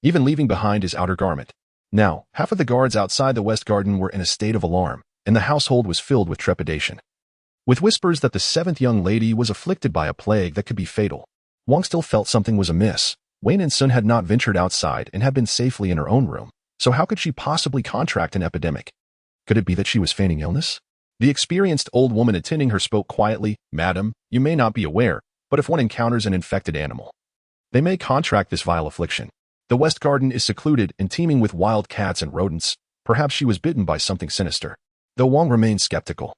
even leaving behind his outer garment. Now, half of the guards outside the West Garden were in a state of alarm, and the household was filled with trepidation. With whispers that the seventh young lady was afflicted by a plague that could be fatal, Wang still felt something was amiss. Wei Nanxun had not ventured outside and had been safely in her own room, so how could she possibly contract an epidemic? Could it be that she was feigning illness? The experienced old woman attending her spoke quietly, Madam, you may not be aware, but if one encounters an infected animal, they may contract this vile affliction. The West Garden is secluded and teeming with wild cats and rodents, Perhaps she was bitten by something sinister. Though Wang remained skeptical.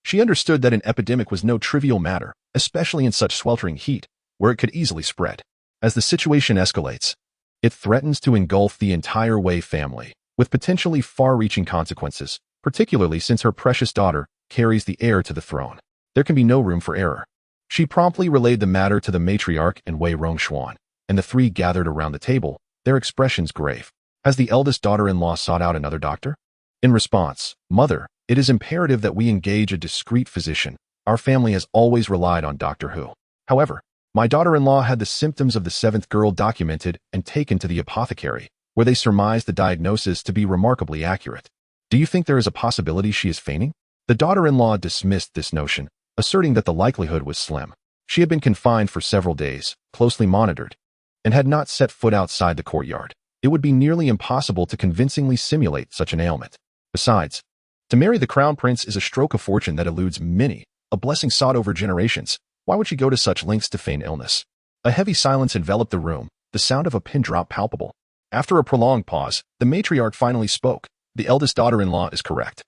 She understood that an epidemic was no trivial matter, especially in such sweltering heat, where it could easily spread. As the situation escalates, it threatens to engulf the entire Wei family, with potentially far-reaching consequences, particularly since her precious daughter carries the heir to the throne. There can be no room for error. She promptly relayed the matter to the matriarch and Wei Nanxun, and the three gathered around the table, their expressions grave. Has the eldest daughter-in-law sought out another doctor? In response, Mother, it is imperative that we engage a discreet physician. Our family has always relied on Doctor Who. However, my daughter-in-law had the symptoms of the seventh girl documented and taken to the apothecary, where they surmised the diagnosis to be remarkably accurate. Do you think there is a possibility she is feigning? The daughter-in-law dismissed this notion, asserting that the likelihood was slim. She had been confined for several days, closely monitored, and had not set foot outside the courtyard. It would be nearly impossible to convincingly simulate such an ailment. Besides, to marry the crown prince is a stroke of fortune that eludes many, a blessing sought over generations. Why would she go to such lengths to feign illness? A heavy silence enveloped the room, the sound of a pin drop palpable. After a prolonged pause, the matriarch finally spoke. The eldest daughter-in-law is correct.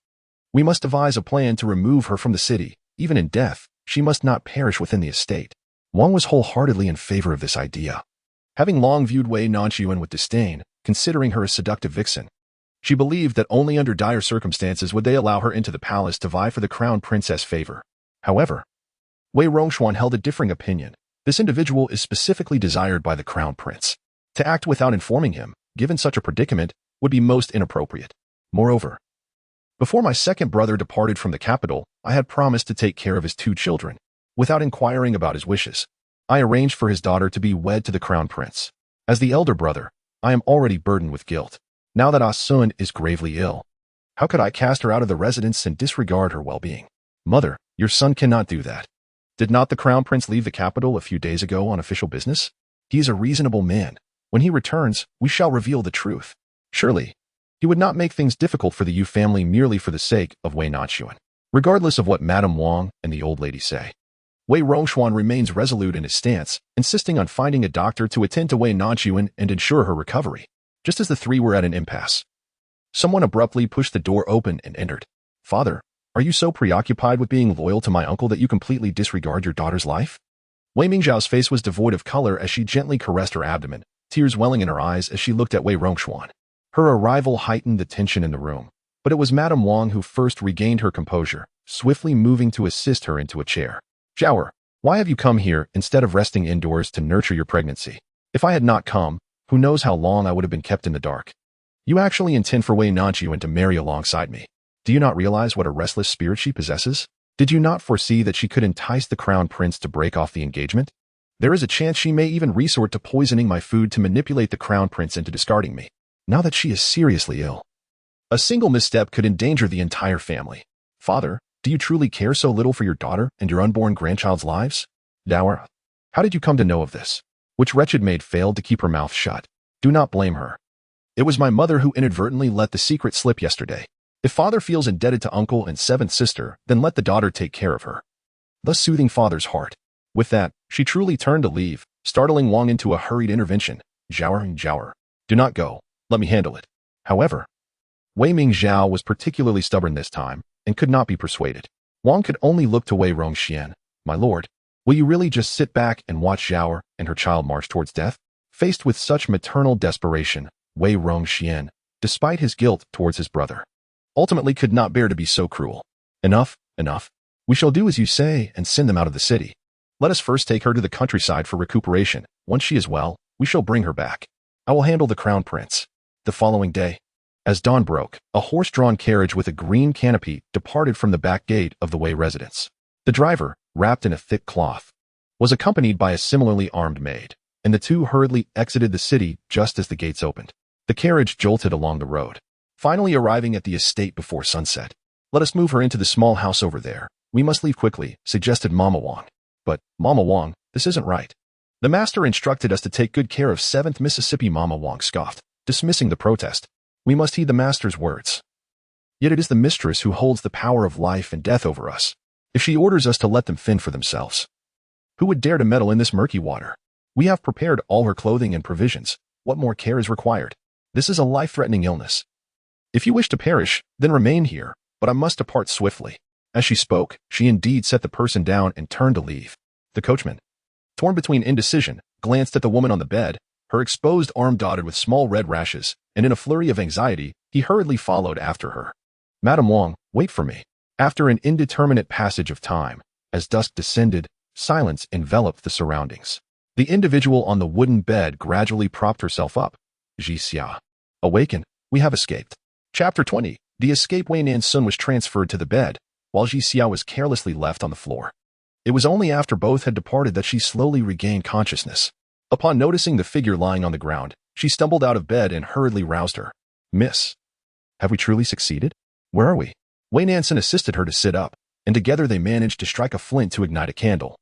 We must devise a plan to remove her from the city. Even in death, she must not perish within the estate. Wang was wholeheartedly in favor of this idea. Having long viewed Wei Nanxun with disdain, considering her a seductive vixen, she believed that only under dire circumstances would they allow her into the palace to vie for the crown princess favor. However, Wei Nanxun held a differing opinion. This individual is specifically desired by the crown prince. To act without informing him, given such a predicament, would be most inappropriate. Moreover, before my second brother departed from the capital, I had promised to take care of his two children. Without inquiring about his wishes, I arranged for his daughter to be wed to the crown prince. As the elder brother, I am already burdened with guilt. Now that Ah Sun is gravely ill, how could I cast her out of the residence and disregard her well-being? Mother, your son cannot do that. Did not the crown prince leave the capital a few days ago on official business? He is a reasonable man. When he returns, we shall reveal the truth. Surely, he would not make things difficult for the Yu family merely for the sake of Wei Nanxun. Regardless of what Madame Wang and the old lady say, Wei Nanxun remains resolute in his stance, insisting on finding a doctor to attend to Wei Nanxun and ensure her recovery. Just as the three were at an impasse, someone abruptly pushed the door open and entered. Father, are you so preoccupied with being loyal to my uncle that you completely disregard your daughter's life? Wei Mingzhao's face was devoid of color as she gently caressed her abdomen, tears welling in her eyes as she looked at Wei Nanxun. Her arrival heightened the tension in the room, but it was Madame Wang who first regained her composure, swiftly moving to assist her into a chair. Zhaoer, why have you come here instead of resting indoors to nurture your pregnancy? If I had not come, who knows how long I would have been kept in the dark. You actually intend for Wei Nanxun to marry alongside me. Do you not realize what a restless spirit she possesses? Did you not foresee that she could entice the crown prince to break off the engagement? There is a chance she may even resort to poisoning my food to manipulate the crown prince into discarding me, now that she is seriously ill. A single misstep could endanger the entire family. Father, do you truly care so little for your daughter and your unborn grandchild's lives? Zhaoer, how did you come to know of this? Which wretched maid failed to keep her mouth shut? Do not blame her. It was my mother who inadvertently let the secret slip yesterday. If father feels indebted to uncle and seventh sister, then let the daughter take care of her. Thus soothing father's heart. With that, she truly turned to leave, startling Wang into a hurried intervention. Zhaoer, do not go. Let me handle it. However, Wei Mingzhao was particularly stubborn this time and could not be persuaded. Wang could only look to Wei Nanxun. My lord, will you really just sit back and watch Zhaoer and her child march towards death? Faced with such maternal desperation, Wei Nanxun, despite his guilt towards his brother, ultimately could not bear to be so cruel. Enough. We shall do as you say and send them out of the city. Let us first take her to the countryside for recuperation. Once she is well, we shall bring her back. I will handle the crown prince. The following day, as dawn broke, a horse-drawn carriage with a green canopy departed from the back gate of the Wei residence. The driver, wrapped in a thick cloth, was accompanied by a similarly armed maid, and the two hurriedly exited the city just as the gates opened. The carriage jolted along the road, finally arriving at the estate before sunset. Let us move her into the small house over there. We must leave quickly, suggested Mama Wang. But, Mama Wang, this isn't right. The master instructed us to take good care of 7th Mississippi. Mama Wang scoffed, dismissing the protest. We must heed the master's words. Yet it is the mistress who holds the power of life and death over us. If she orders us to let them fend for themselves, who would dare to meddle in this murky water? We have prepared all her clothing and provisions. What more care is required? This is a life-threatening illness. If you wish to perish, then remain here, but I must depart swiftly. As she spoke, she indeed set the person down and turned to leave. The coachman, torn between indecision, glanced at the woman on the bed, her exposed arm dotted with small red rashes, and in a flurry of anxiety, he hurriedly followed after her. Madame Wang, wait for me. After an indeterminate passage of time, as dusk descended, silence enveloped the surroundings. The individual on the wooden bed gradually propped herself up. Jixia. Awaken, we have escaped. Chapter 20. The escape. Wei Nanxun was transferred to the bed, while Jixia was carelessly left on the floor. It was only after both had departed that she slowly regained consciousness. Upon noticing the figure lying on the ground, she stumbled out of bed and hurriedly roused her. Miss, have we truly succeeded? Where are we? Wei Nanxun assisted her to sit up, and together they managed to strike a flint to ignite a candle,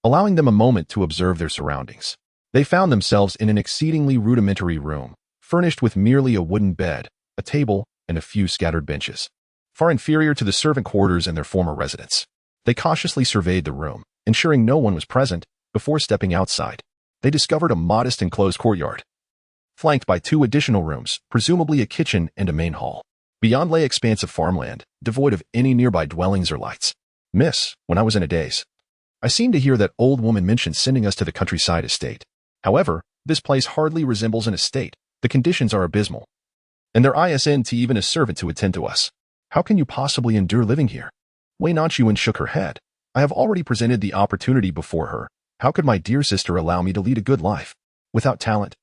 allowing them a moment to observe their surroundings. They found themselves in an exceedingly rudimentary room, furnished with merely a wooden bed, a table, and a few scattered benches, far inferior to the servant quarters in their former residence. They cautiously surveyed the room, ensuring no one was present, before stepping outside. They discovered a modest enclosed courtyard, flanked by 2 additional rooms, presumably a kitchen and a main hall. Beyond lay expansive farmland, devoid of any nearby dwellings or lights. Miss, when I was in a daze, I seemed to hear that old woman mention sending us to the countryside estate. However, this place hardly resembles an estate. The conditions are abysmal, and there isn't even a servant to attend to us. How can you possibly endure living here? Wei Nanxun shook her head. I have already presented the opportunity before her. How could my dear sister allow me to lead a good life without talent?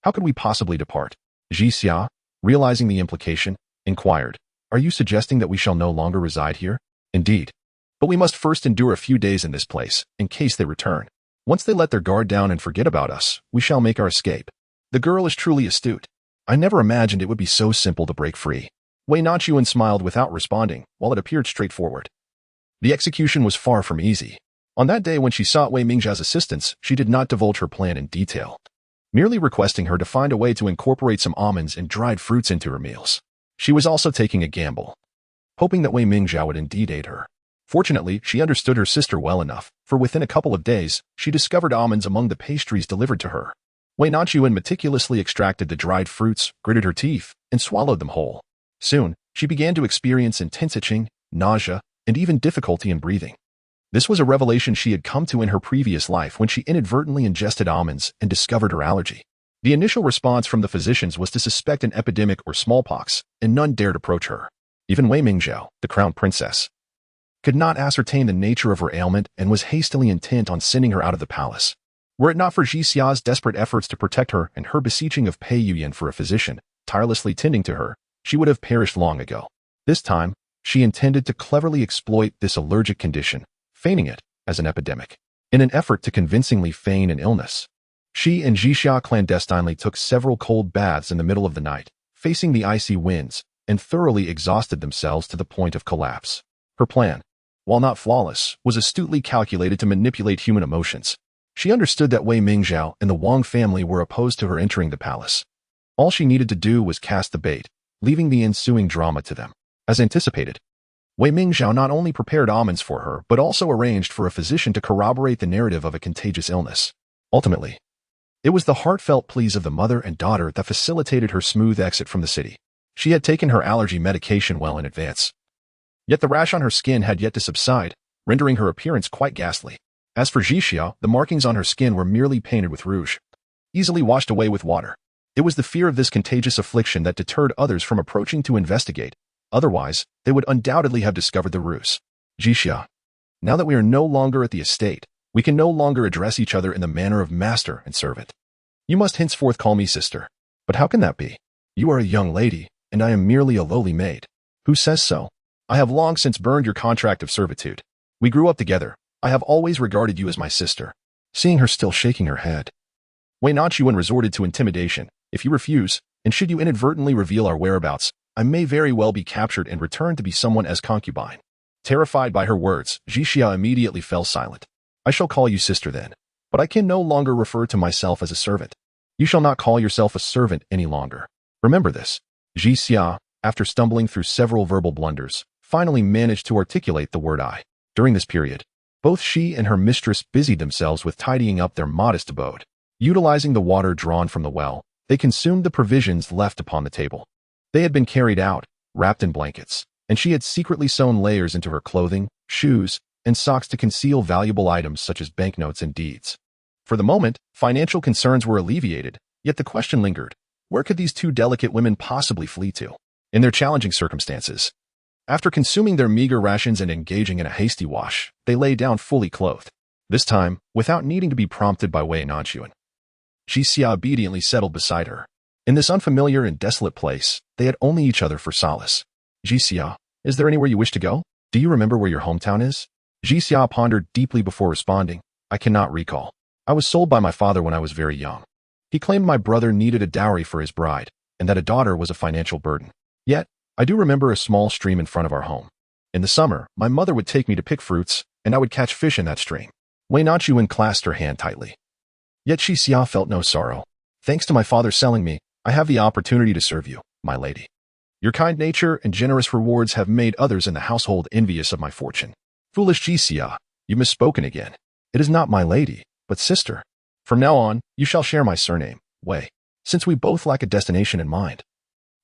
How could we possibly depart? Jixia, realizing the implication, inquired, are you suggesting that we shall no longer reside here? Indeed. But we must first endure a few days in this place, in case they return. Once they let their guard down and forget about us, we shall make our escape. The girl is truly astute. I never imagined it would be so simple to break free. Wei Nanxun smiled without responding, while it appeared straightforward. The execution was far from easy. On that day when she sought Wei Mingjiao's assistance, she did not divulge her plan in detail, merely requesting her to find a way to incorporate some almonds and dried fruits into her meals. She was also taking a gamble, hoping that Wei Mingjiao would indeed aid her. Fortunately, she understood her sister well enough, for within a couple of days, she discovered almonds among the pastries delivered to her. Wei Nanxun meticulously extracted the dried fruits, gritted her teeth, and swallowed them whole. Soon, she began to experience intense itching, nausea, and even difficulty in breathing. This was a revelation she had come to in her previous life when she inadvertently ingested almonds and discovered her allergy. The initial response from the physicians was to suspect an epidemic or smallpox, and none dared approach her. Even Wei Mingjiao, the crown princess, could not ascertain the nature of her ailment and was hastily intent on sending her out of the palace. Were it not for Jixia's desperate efforts to protect her and her beseeching of Pei Yuyan for a physician, tirelessly tending to her, she would have perished long ago. This time, she intended to cleverly exploit this allergic condition, feigning it as an epidemic. In an effort to convincingly feign an illness, she and Jixia clandestinely took several cold baths in the middle of the night, facing the icy winds, and thoroughly exhausted themselves to the point of collapse. Her plan, while not flawless, was astutely calculated to manipulate human emotions. She understood that Wei Mingjiao and the Wang family were opposed to her entering the palace. All she needed to do was cast the bait, leaving the ensuing drama to them. As anticipated, Wei Mingjiao not only prepared almonds for her, but also arranged for a physician to corroborate the narrative of a contagious illness. Ultimately, it was the heartfelt pleas of the mother and daughter that facilitated her smooth exit from the city. She had taken her allergy medication well in advance. Yet the rash on her skin had yet to subside, rendering her appearance quite ghastly. As for Jixia, the markings on her skin were merely painted with rouge, easily washed away with water. It was the fear of this contagious affliction that deterred others from approaching to investigate. Otherwise, they would undoubtedly have discovered the ruse. Jixia, now that we are no longer at the estate, we can no longer address each other in the manner of master and servant. You must henceforth call me sister. But how can that be? You are a young lady, and I am merely a lowly maid. Who says so? I have long since burned your contract of servitude. We grew up together. I have always regarded you as my sister. Seeing her still shaking her head, Wei Nanxun resorted to intimidation. If you refuse, and should you inadvertently reveal our whereabouts, I may very well be captured and returned to be someone as concubine. Terrified by her words, Jixia immediately fell silent. I shall call you sister then, but I can no longer refer to myself as a servant. You shall not call yourself a servant any longer. Remember this. Jixia, after stumbling through several verbal blunders, finally managed to articulate the word I. During this period, both she and her mistress busied themselves with tidying up their modest abode. Utilizing the water drawn from the well, they consumed the provisions left upon the table. They had been carried out, wrapped in blankets, and she had secretly sewn layers into her clothing, shoes, and socks to conceal valuable items such as banknotes and deeds. For the moment, financial concerns were alleviated, yet the question lingered. Where could these two delicate women possibly flee to? In their challenging circumstances. After consuming their meager rations and engaging in a hasty wash, they lay down fully clothed. This time, without needing to be prompted by Wei Nanxun. Jixia obediently settled beside her. In this unfamiliar and desolate place, they had only each other for solace. Jixia, is there anywhere you wish to go? Do you remember where your hometown is? Jixia pondered deeply before responding. I cannot recall. I was sold by my father when I was very young. He claimed my brother needed a dowry for his bride, and that a daughter was a financial burden. Yet, I do remember a small stream in front of our home. In the summer, my mother would take me to pick fruits, and I would catch fish in that stream. Wei Nanxun clasped her hand tightly. Yet Jixia felt no sorrow. Thanks to my father selling me, I have the opportunity to serve you, my lady. Your kind nature and generous rewards have made others in the household envious of my fortune. Foolish Jixia, you misspoken again. It is not my lady, but sister. From now on, you shall share my surname, Wei, since we both lack a destination in mind.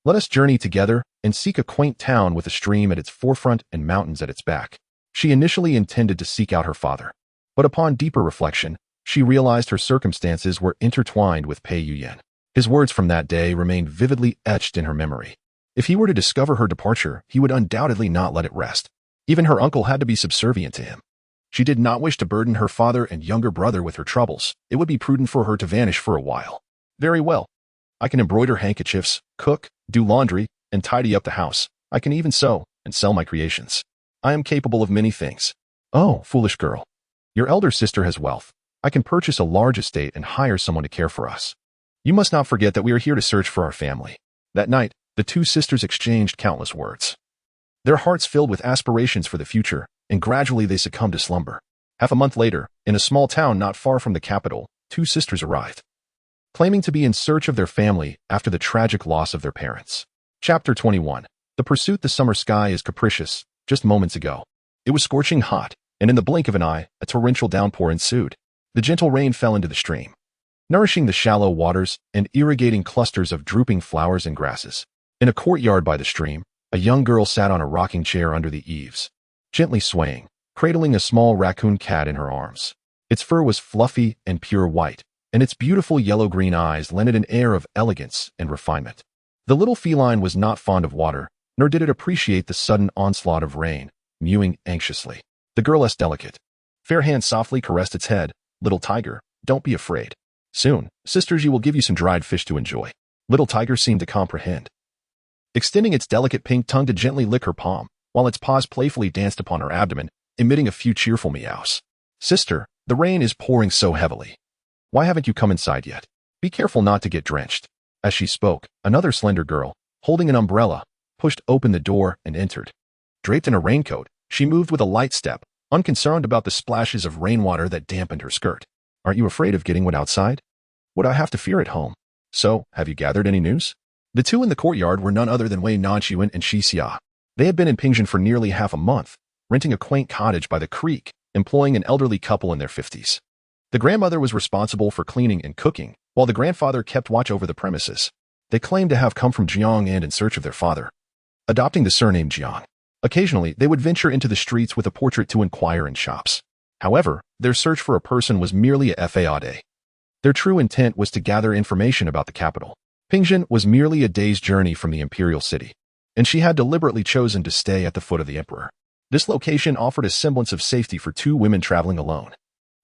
Let us journey together and seek a quaint town with a stream at its forefront and mountains at its back. She initially intended to seek out her father, but upon deeper reflection, she realized her circumstances were intertwined with Pei Yuyan. His words from that day remained vividly etched in her memory. If he were to discover her departure, he would undoubtedly not let it rest. Even her uncle had to be subservient to him. She did not wish to burden her father and younger brother with her troubles. It would be prudent for her to vanish for a while. Very well. I can embroider handkerchiefs, cook, do laundry, and tidy up the house. I can even sew and sell my creations. I am capable of many things. Oh, foolish girl. Your elder sister has wealth. I can purchase a large estate and hire someone to care for us. You must not forget that we are here to search for our family. That night, the two sisters exchanged countless words. Their hearts filled with aspirations for the future, and gradually they succumbed to slumber. Half a month later, in a small town not far from the capital, two sisters arrived, claiming to be in search of their family after the tragic loss of their parents. Chapter 21. The pursuit. The summer sky is capricious. Just moments ago, it was scorching hot, and in the blink of an eye, a torrential downpour ensued. The gentle rain fell into the stream, nourishing the shallow waters and irrigating clusters of drooping flowers and grasses. In a courtyard by the stream, a young girl sat on a rocking chair under the eaves, gently swaying, cradling a small raccoon cat in her arms. Its fur was fluffy and pure white, and its beautiful yellow-green eyes lent it an air of elegance and refinement. The little feline was not fond of water, nor did it appreciate the sudden onslaught of rain, mewing anxiously. The girl less delicate. Fair hand softly caressed its head. Little tiger, don't be afraid. Soon, sisters, you will give you some dried fish to enjoy. Little tiger seemed to comprehend, extending its delicate pink tongue to gently lick her palm, while its paws playfully danced upon her abdomen, emitting a few cheerful meows. Sister, the rain is pouring so heavily. Why haven't you come inside yet? Be careful not to get drenched. As she spoke, another slender girl, holding an umbrella, pushed open the door and entered. Draped in a raincoat, she moved with a light step, unconcerned about the splashes of rainwater that dampened her skirt. Aren't you afraid of getting wet outside? What I have to fear at home. So, have you gathered any news? The two in the courtyard were none other than Wei Nanxun and Jixia. They had been in Pingxin for nearly half a month, renting a quaint cottage by the creek, employing an elderly couple in their 50s. The grandmother was responsible for cleaning and cooking, while the grandfather kept watch over the premises. They claimed to have come from Jiang and in search of their father, adopting the surname Jiang. Occasionally, they would venture into the streets with a portrait to inquire in shops. However, their search for a person was merely a fade. Their true intent was to gather information about the capital. Pingxin was merely a day's journey from the imperial city, and she had deliberately chosen to stay at the foot of the emperor. This location offered a semblance of safety for two women traveling alone.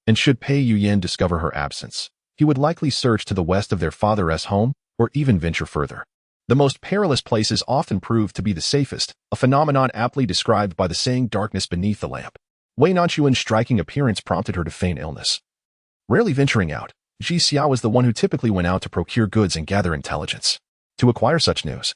And should Pei Yuyan discover her absence, he would likely search to the west of their father's home or even venture further. The most perilous places often prove to be the safest, a phenomenon aptly described by the saying darkness beneath the lamp. Wei Nanxuan's striking appearance prompted her to feign illness. Rarely venturing out, Jixia was the one who typically went out to procure goods and gather intelligence. To acquire such news,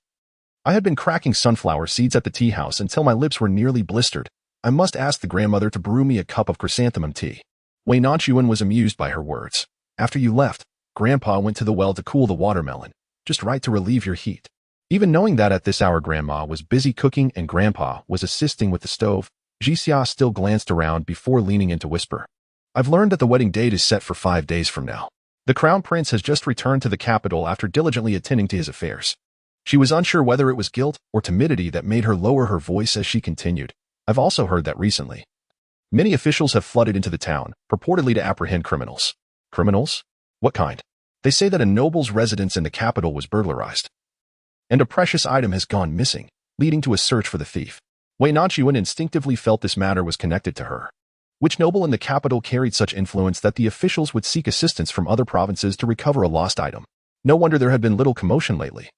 I had been cracking sunflower seeds at the tea house until my lips were nearly blistered. I must ask the grandmother to brew me a cup of chrysanthemum tea. Wei Nanxun was amused by her words. After you left, Grandpa went to the well to cool the watermelon, just right to relieve your heat. Even knowing that at this hour Grandma was busy cooking and Grandpa was assisting with the stove, Jixia still glanced around before leaning in to whisper. I've learned that the wedding date is set for 5 days from now. The Crown Prince has just returned to the capital after diligently attending to his affairs. She was unsure whether it was guilt or timidity that made her lower her voice as she continued. I've also heard that recently many officials have flooded into the town, purportedly to apprehend criminals. Criminals? What kind? They say that a noble's residence in the capital was burglarized, and a precious item has gone missing, leading to a search for the thief. Wei Nanxun instinctively felt this matter was connected to her. Which noble in the capital carried such influence that the officials would seek assistance from other provinces to recover a lost item? No wonder there had been little commotion lately.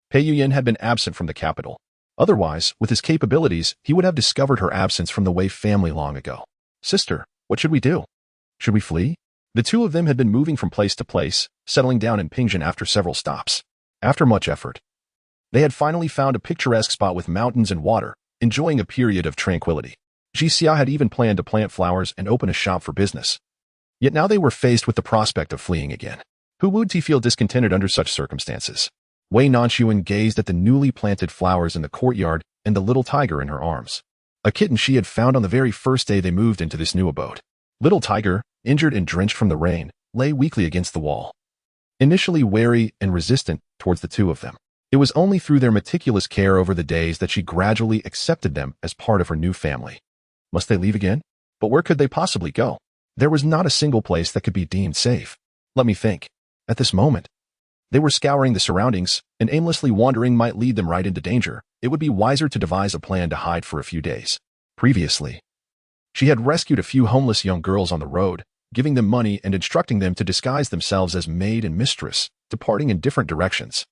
Pei Yuyan had been absent from the capital. Otherwise, with his capabilities, he would have discovered her absence from the Wei family long ago. Sister, what should we do? Should we flee? The two of them had been moving from place to place, settling down in Pingzhen after several stops. After much effort, they had finally found a picturesque spot with mountains and water, enjoying a period of tranquility. Jixia had even planned to plant flowers and open a shop for business. Yet now they were faced with the prospect of fleeing again. Who would he feel discontented under such circumstances? Wei Nanxun gazed at the newly planted flowers in the courtyard and the little tiger in her arms. A kitten she had found on the very first day they moved into this new abode. Little tiger, injured and drenched from the rain, lay weakly against the wall. Initially wary and resistant towards the two of them, it was only through their meticulous care over the days that she gradually accepted them as part of her new family. Must they leave again? But where could they possibly go? There was not a single place that could be deemed safe. Let me think. At this moment, they were scouring the surroundings, and aimlessly wandering might lead them right into danger. It would be wiser to devise a plan to hide for a few days. Previously, she had rescued a few homeless young girls on the road, giving them money and instructing them to disguise themselves as maid and mistress, departing in different directions.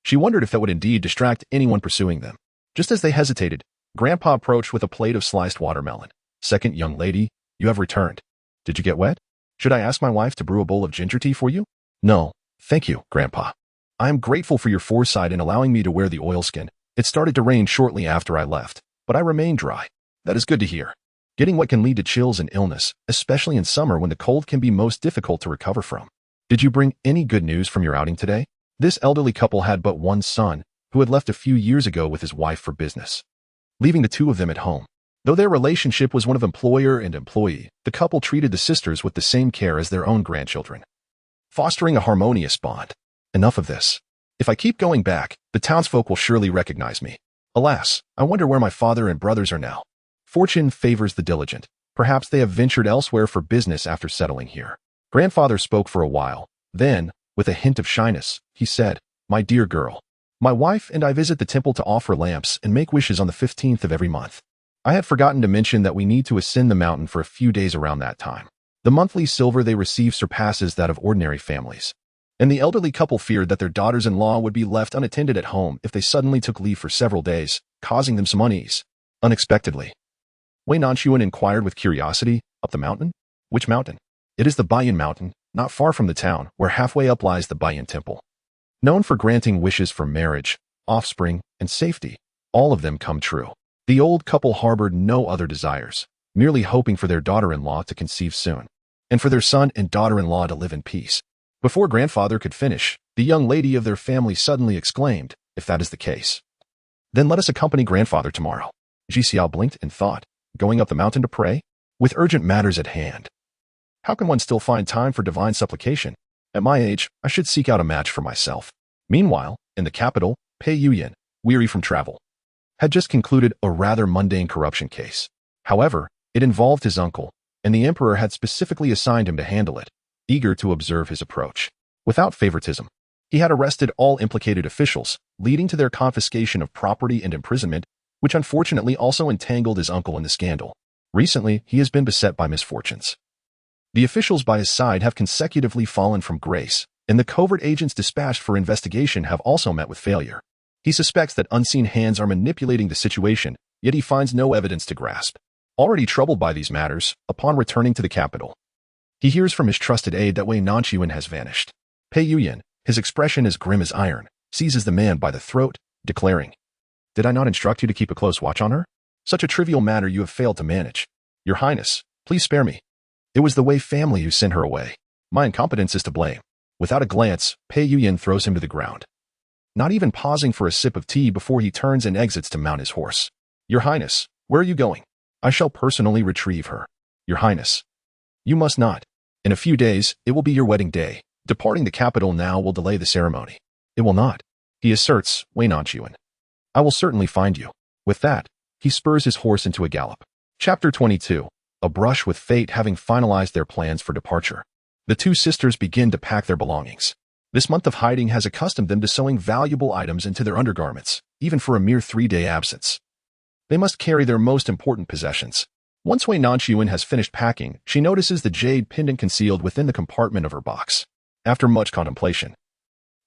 She wondered if that would indeed distract anyone pursuing them. Just as they hesitated, Grandpa approached with a plate of sliced watermelon. Second, young lady, you have returned. Did you get wet? Should I ask my wife to brew a bowl of ginger tea for you? No, thank you, Grandpa. I am grateful for your foresight in allowing me to wear the oilskin. It started to rain shortly after I left, but I remained dry. That is good to hear. Getting wet can lead to chills and illness, especially in summer when the cold can be most difficult to recover from. Did you bring any good news from your outing today? This elderly couple had but one son, who had left a few years ago with his wife for business, leaving the two of them at home. Though their relationship was one of employer and employee, the couple treated the sisters with the same care as their own grandchildren, fostering a harmonious bond. Enough of this. If I keep going back, the townsfolk will surely recognize me. Alas, I wonder where my father and brothers are now. Fortune favors the diligent. Perhaps they have ventured elsewhere for business after settling here. Grandfather spoke for a while. Then, with a hint of shyness, he said, My dear girl, my wife and I visit the temple to offer lamps and make wishes on the 15th of every month. I had forgotten to mention that we need to ascend the mountain for a few days around that time. The monthly silver they receive surpasses that of ordinary families, and the elderly couple feared that their daughters-in-law would be left unattended at home if they suddenly took leave for several days, causing them some unease. Unexpectedly, Wei Nanxun inquired with curiosity, Up the mountain? Which mountain? It is the Bayan mountain, not far from the town, where halfway up lies the Bayan temple. Known for granting wishes for marriage, offspring, and safety, all of them come true. The old couple harbored no other desires, merely hoping for their daughter-in-law to conceive soon, and for their son and daughter-in-law to live in peace. Before grandfather could finish, the young lady of their family suddenly exclaimed, If that is the case, then let us accompany grandfather tomorrow. Jixia blinked and thought, Going up the mountain to pray? With urgent matters at hand, how can one still find time for divine supplication? At my age, I should seek out a match for myself. Meanwhile, in the capital, Pei Yuyan, weary from travel, had just concluded a rather mundane corruption case. However, it involved his uncle, and the emperor had specifically assigned him to handle it, eager to observe his approach. Without favoritism, he had arrested all implicated officials, leading to their confiscation of property and imprisonment, which unfortunately also entangled his uncle in the scandal. Recently, he has been beset by misfortunes. The officials by his side have consecutively fallen from grace, and the covert agents dispatched for investigation have also met with failure. He suspects that unseen hands are manipulating the situation, yet he finds no evidence to grasp. Already troubled by these matters, upon returning to the capital, he hears from his trusted aide that Wei Nanxun has vanished. Pei Yuyan, his expression as grim as iron, seizes the man by the throat, declaring, Did I not instruct you to keep a close watch on her? Such a trivial matter you have failed to manage. Your Highness, please spare me. It was the Wei family who sent her away. My incompetence is to blame. Without a glance, Pei Yuyan throws him to the ground, not even pausing for a sip of tea before he turns and exits to mount his horse. Your Highness, where are you going? I shall personally retrieve her. Your Highness, you must not. In a few days, it will be your wedding day. Departing the capital now will delay the ceremony. It will not. he asserts, Wei Nanxun. I will certainly find you. With that, he spurs his horse into a gallop. Chapter 22. A brush with fate. Having finalized their plans for departure, the two sisters begin to pack their belongings. This month of hiding has accustomed them to sewing valuable items into their undergarments, even for a mere 3-day absence. They must carry their most important possessions. Once Wei Nanxun has finished packing, she notices the jade pendant concealed within the compartment of her box. After much contemplation,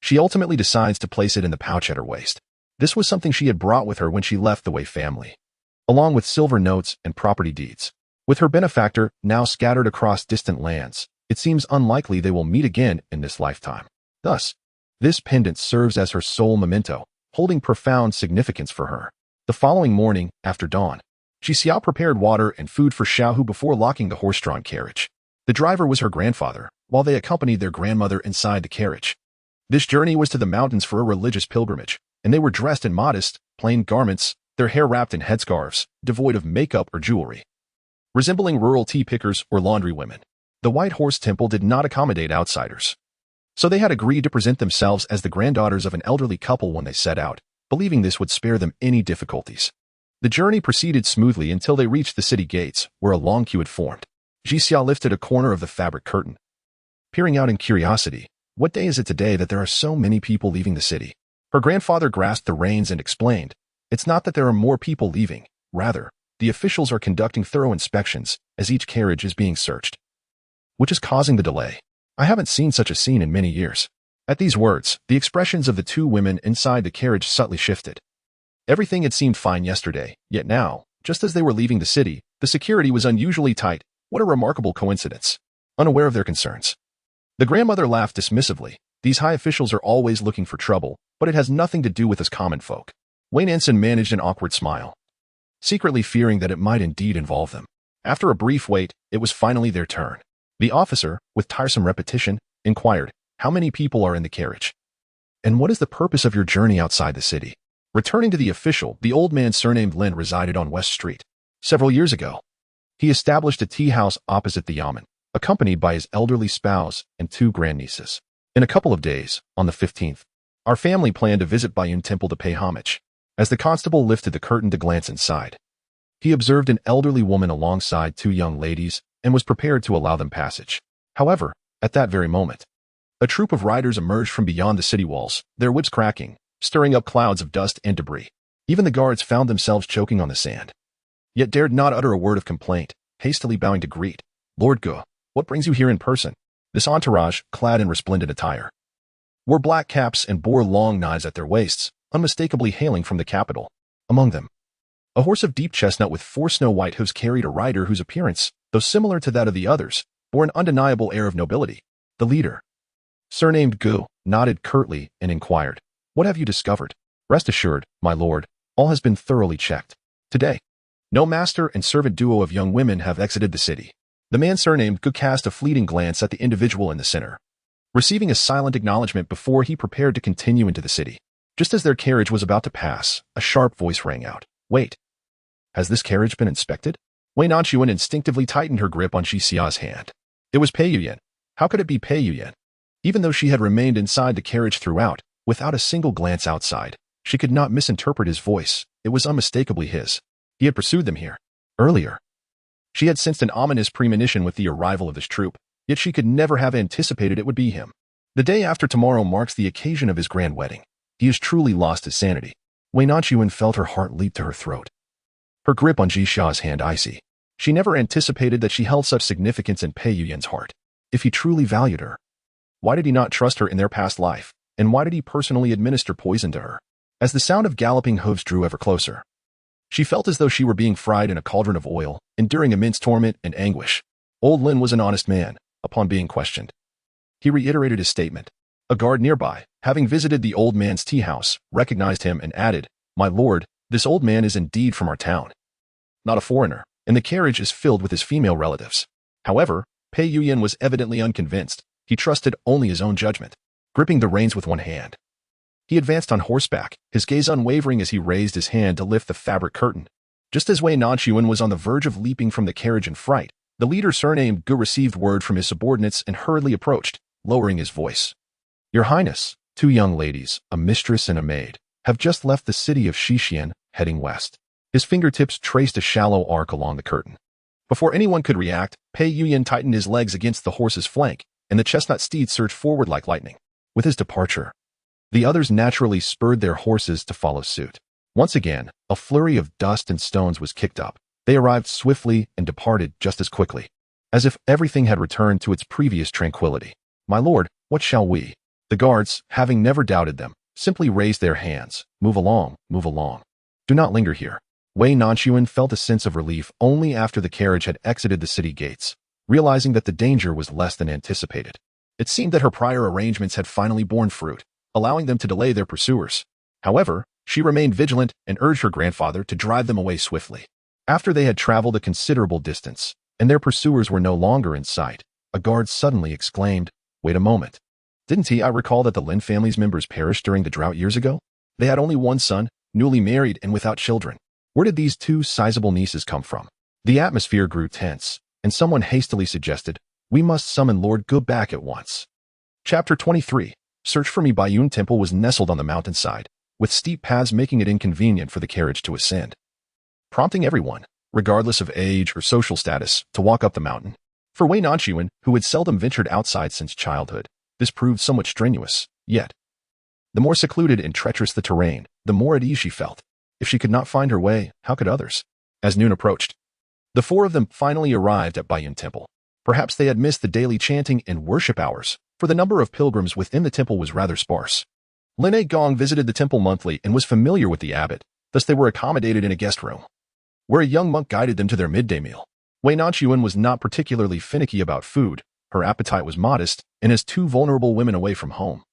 she ultimately decides to place it in the pouch at her waist. This was something she had brought with her when she left the Wei family, along with silver notes and property deeds. With her benefactor now scattered across distant lands, it seems unlikely they will meet again in this lifetime. Thus, this pendant serves as her sole memento, holding profound significance for her. The following morning, after dawn, she Xiao prepared water and food for Xiaohu before locking the horse-drawn carriage. The driver was her grandfather, while they accompanied their grandmother inside the carriage. This journey was to the mountains for a religious pilgrimage, and they were dressed in modest, plain garments, their hair wrapped in headscarves, devoid of makeup or jewelry. Resembling rural tea pickers or laundry women, the White Horse Temple did not accommodate outsiders. So they had agreed to present themselves as the granddaughters of an elderly couple when they set out, believing this would spare them any difficulties. The journey proceeded smoothly until they reached the city gates, where a long queue had formed. Jixia lifted a corner of the fabric curtain, peering out in curiosity. What day is it today that there are so many people leaving the city? Her grandfather grasped the reins and explained, it's not that there are more people leaving, rather, the officials are conducting thorough inspections as each carriage is being searched, which is causing the delay. I haven't seen such a scene in many years. At these words, the expressions of the two women inside the carriage subtly shifted. Everything had seemed fine yesterday, yet now, just as they were leaving the city, the security was unusually tight. What a remarkable coincidence. Unaware of their concerns, the grandmother laughed dismissively. These high officials are always looking for trouble, but it has nothing to do with us common folk. Wei Nanxun managed an awkward smile, secretly fearing that it might indeed involve them. After a brief wait, it was finally their turn. The officer, with tiresome repetition, inquired, how many people are in the carriage? And what is the purpose of your journey outside the city? Returning to the official, the old man surnamed Lin resided on West Street. Several years ago, he established a tea house opposite the yamen, accompanied by his elderly spouse and 2 grandnieces. In a couple of days, on the 15th, our family planned to visit Bayun Temple to pay homage. As the constable lifted the curtain to glance inside, he observed an elderly woman alongside 2 young ladies and was prepared to allow them passage. However, at that very moment, a troop of riders emerged from beyond the city walls, their whips cracking, stirring up clouds of dust and debris. Even the guards found themselves choking on the sand, yet dared not utter a word of complaint, hastily bowing to greet. Lord Gu, what brings you here in person? This entourage, clad in resplendent attire, wore black caps and bore long knives at their waists, unmistakably hailing from the capital. Among them, a horse of deep chestnut with 4 snow-white hooves carried a rider whose appearance, though similar to that of the others, bore an undeniable air of nobility. The leader, surnamed Gu, nodded curtly and inquired, what have you discovered? Rest assured, my lord, all has been thoroughly checked. Today, no master and servant duo of young women have exited the city. The man surnamed Gu cast a fleeting glance at the individual in the center, receiving a silent acknowledgement before he prepared to continue into the city. Just as their carriage was about to pass, a sharp voice rang out. Wait, has this carriage been inspected? Wei Nanxun instinctively tightened her grip on Xia's hand. It was Pei Yuyan. How could it be Pei Yuyan? Even though she had remained inside the carriage throughout, without a single glance outside, she could not misinterpret his voice. It was unmistakably his. He had pursued them here. Earlier, she had sensed an ominous premonition with the arrival of this troop, yet she could never have anticipated it would be him. The day after tomorrow marks the occasion of his grand wedding. He has truly lost his sanity. Wei Nanxun felt her heart leap to her throat, her grip on Jixa's hand icy. She never anticipated that she held such significance in Pei Yuyan's heart. If he truly valued her, why did he not trust her in their past life, and why did he personally administer poison to her? As the sound of galloping hooves drew ever closer, she felt as though she were being fried in a cauldron of oil, enduring immense torment and anguish. Old Lin was an honest man. Upon being questioned, he reiterated his statement. A guard nearby, having visited the old man's tea house, recognized him and added, my lord, this old man is indeed from our town, not a foreigner, and the carriage is filled with his female relatives. However, Pei Yuyan was evidently unconvinced. He trusted only his own judgment. Gripping the reins with one hand, he advanced on horseback, his gaze unwavering as he raised his hand to lift the fabric curtain. Just as Wei Nanxun was on the verge of leaping from the carriage in fright, the leader surnamed Gu received word from his subordinates and hurriedly approached, lowering his voice. Your Highness, Two young ladies, a mistress and a maid, have just left the city of Shixian, heading west. His fingertips traced a shallow arc along the curtain. Before anyone could react, Pei Yuyan tightened his legs against the horse's flank, and the chestnut steed surged forward like lightning. With his departure, the others naturally spurred their horses to follow suit. Once again, a flurry of dust and stones was kicked up. They arrived swiftly and departed just as quickly, as if everything had returned to its previous tranquility. "My lord, what shall we?" The guards, having never doubted them, simply raised their hands. "Move along, move along. Do not linger here." Wei Nanxun felt a sense of relief only after the carriage had exited the city gates, realizing that the danger was less than anticipated. It seemed that her prior arrangements had finally borne fruit, allowing them to delay their pursuers. However, she remained vigilant and urged her grandfather to drive them away swiftly. After they had traveled a considerable distance, and their pursuers were no longer in sight, a guard suddenly exclaimed, "Wait a moment. Didn't I recall that the Lin family's members perished during the drought years ago? They had only one son, newly married and without children. Where did these two sizable nieces come from?" The atmosphere grew tense, and someone hastily suggested, "We must summon Lord Gu back at once." Chapter 23. Search for Me. Baiyun Temple was nestled on the mountainside, with steep paths making it inconvenient for the carriage to ascend, prompting everyone, regardless of age or social status, to walk up the mountain. For Wei Nanxun, who had seldom ventured outside since childhood, this proved somewhat strenuous. Yet, the more secluded and treacherous the terrain, the more at ease she felt. If she could not find her way, how could others? As noon approached, the four of them finally arrived at Baiyun Temple. Perhaps they had missed the daily chanting and worship hours, for the number of pilgrims within the temple was rather sparse. Lin Gong visited the temple monthly and was familiar with the abbot, thus they were accommodated in a guest room, where a young monk guided them to their midday meal. Wei Nanxun was not particularly finicky about food. Her appetite was modest, and as two vulnerable women away from home,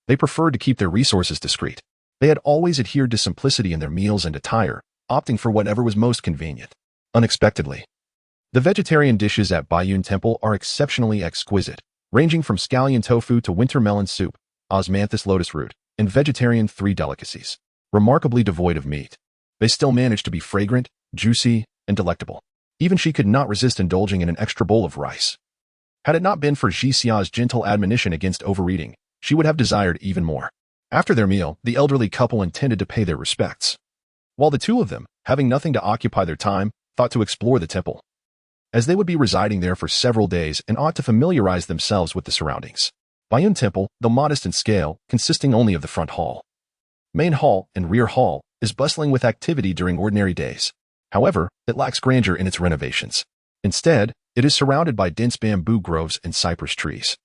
they preferred to keep their resources discreet. They had always adhered to simplicity in their meals and attire, opting for whatever was most convenient. Unexpectedly, the vegetarian dishes at Baiyun Temple are exceptionally exquisite, ranging from scallion tofu to winter melon soup, osmanthus lotus root, and vegetarian three delicacies. Remarkably devoid of meat, they still managed to be fragrant, juicy, and delectable. Even she could not resist indulging in an extra bowl of rice. Had it not been for Jixia's gentle admonition against overeating, she would have desired even more. After their meal, the elderly couple intended to pay their respects, while the two of them, having nothing to occupy their time, thought to explore the temple, as they would be residing there for several days and ought to familiarize themselves with the surroundings. Baiyun Temple, though modest in scale, consisting only of the front hall, main hall, and rear hall, is bustling with activity during ordinary days. However, it lacks grandeur in its renovations. Instead, it is surrounded by dense bamboo groves and cypress trees,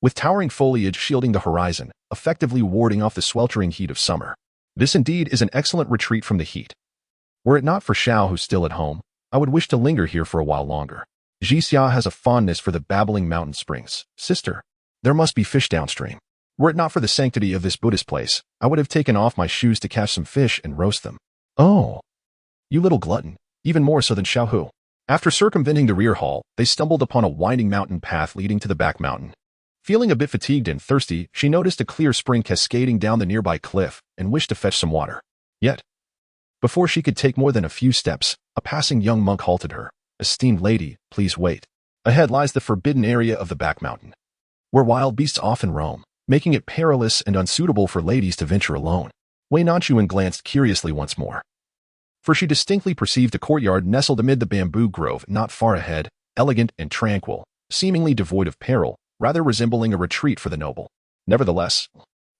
with towering foliage shielding the horizon, effectively warding off the sweltering heat of summer. This indeed is an excellent retreat from the heat. Were it not for Xiao, who's still at home, I would wish to linger here for a while longer. Jixia has a fondness for the babbling mountain springs. "Sister, there must be fish downstream. Were it not for the sanctity of this Buddhist place, I would have taken off my shoes to catch some fish and roast them." "Oh, you little glutton, even more so than Xiaohu." After circumventing the rear hall, they stumbled upon a winding mountain path leading to the back mountain. Feeling a bit fatigued and thirsty, she noticed a clear spring cascading down the nearby cliff and wished to fetch some water. Yet, before she could take more than a few steps, a passing young monk halted her. "Esteemed lady, please wait. Ahead lies the forbidden area of the back mountain, where wild beasts often roam, making it perilous and unsuitable for ladies to venture alone." Wei Nanxun glanced curiously once more, for she distinctly perceived a courtyard nestled amid the bamboo grove not far ahead, elegant and tranquil, seemingly devoid of peril, rather resembling a retreat for the noble. Nevertheless,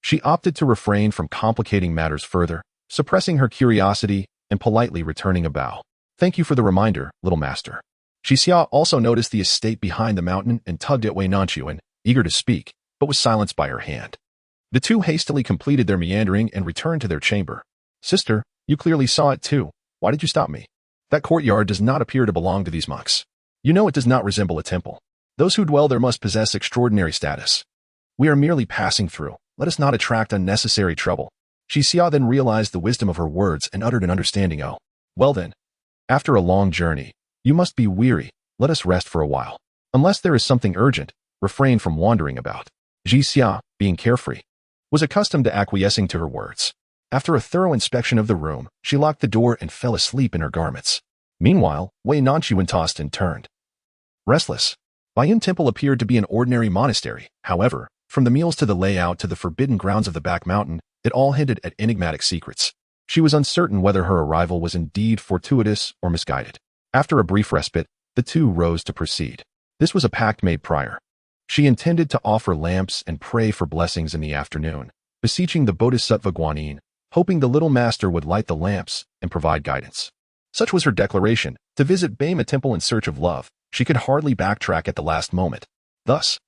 she opted to refrain from complicating matters further, suppressing her curiosity and politely returning a bow. "Thank you for the reminder, little master." Jixia also noticed the estate behind the mountain and tugged at Wei Nanxun, eager to speak, but was silenced by her hand. The two hastily completed their meandering and returned to their chamber. "Sister, you clearly saw it too. Why did you stop me? That courtyard does not appear to belong to these monks. You know it does not resemble a temple. Those who dwell there must possess extraordinary status. We are merely passing through. Let us not attract unnecessary trouble." Jixia then realized the wisdom of her words and uttered an understanding "Oh. Well then, after a long journey, you must be weary. Let us rest for a while. Unless there is something urgent, refrain from wandering about." Jixia, being carefree, was accustomed to acquiescing to her words. After a thorough inspection of the room, she locked the door and fell asleep in her garments. Meanwhile, Wei Nanxun tossed and turned, restless. Baiyun Temple appeared to be an ordinary monastery. However, From the meals to the layout to the forbidden grounds of the back mountain, it all hinted at enigmatic secrets. She was uncertain whether her arrival was indeed fortuitous or misguided. After a brief respite, the two rose to proceed. This was a pact made prior. She intended to offer lamps and pray for blessings in the afternoon, beseeching the Bodhisattva Guanyin, hoping the little master would light the lamps and provide guidance. Such was her declaration. To visit Bama Temple in search of love, she could hardly backtrack at the last moment. Thus,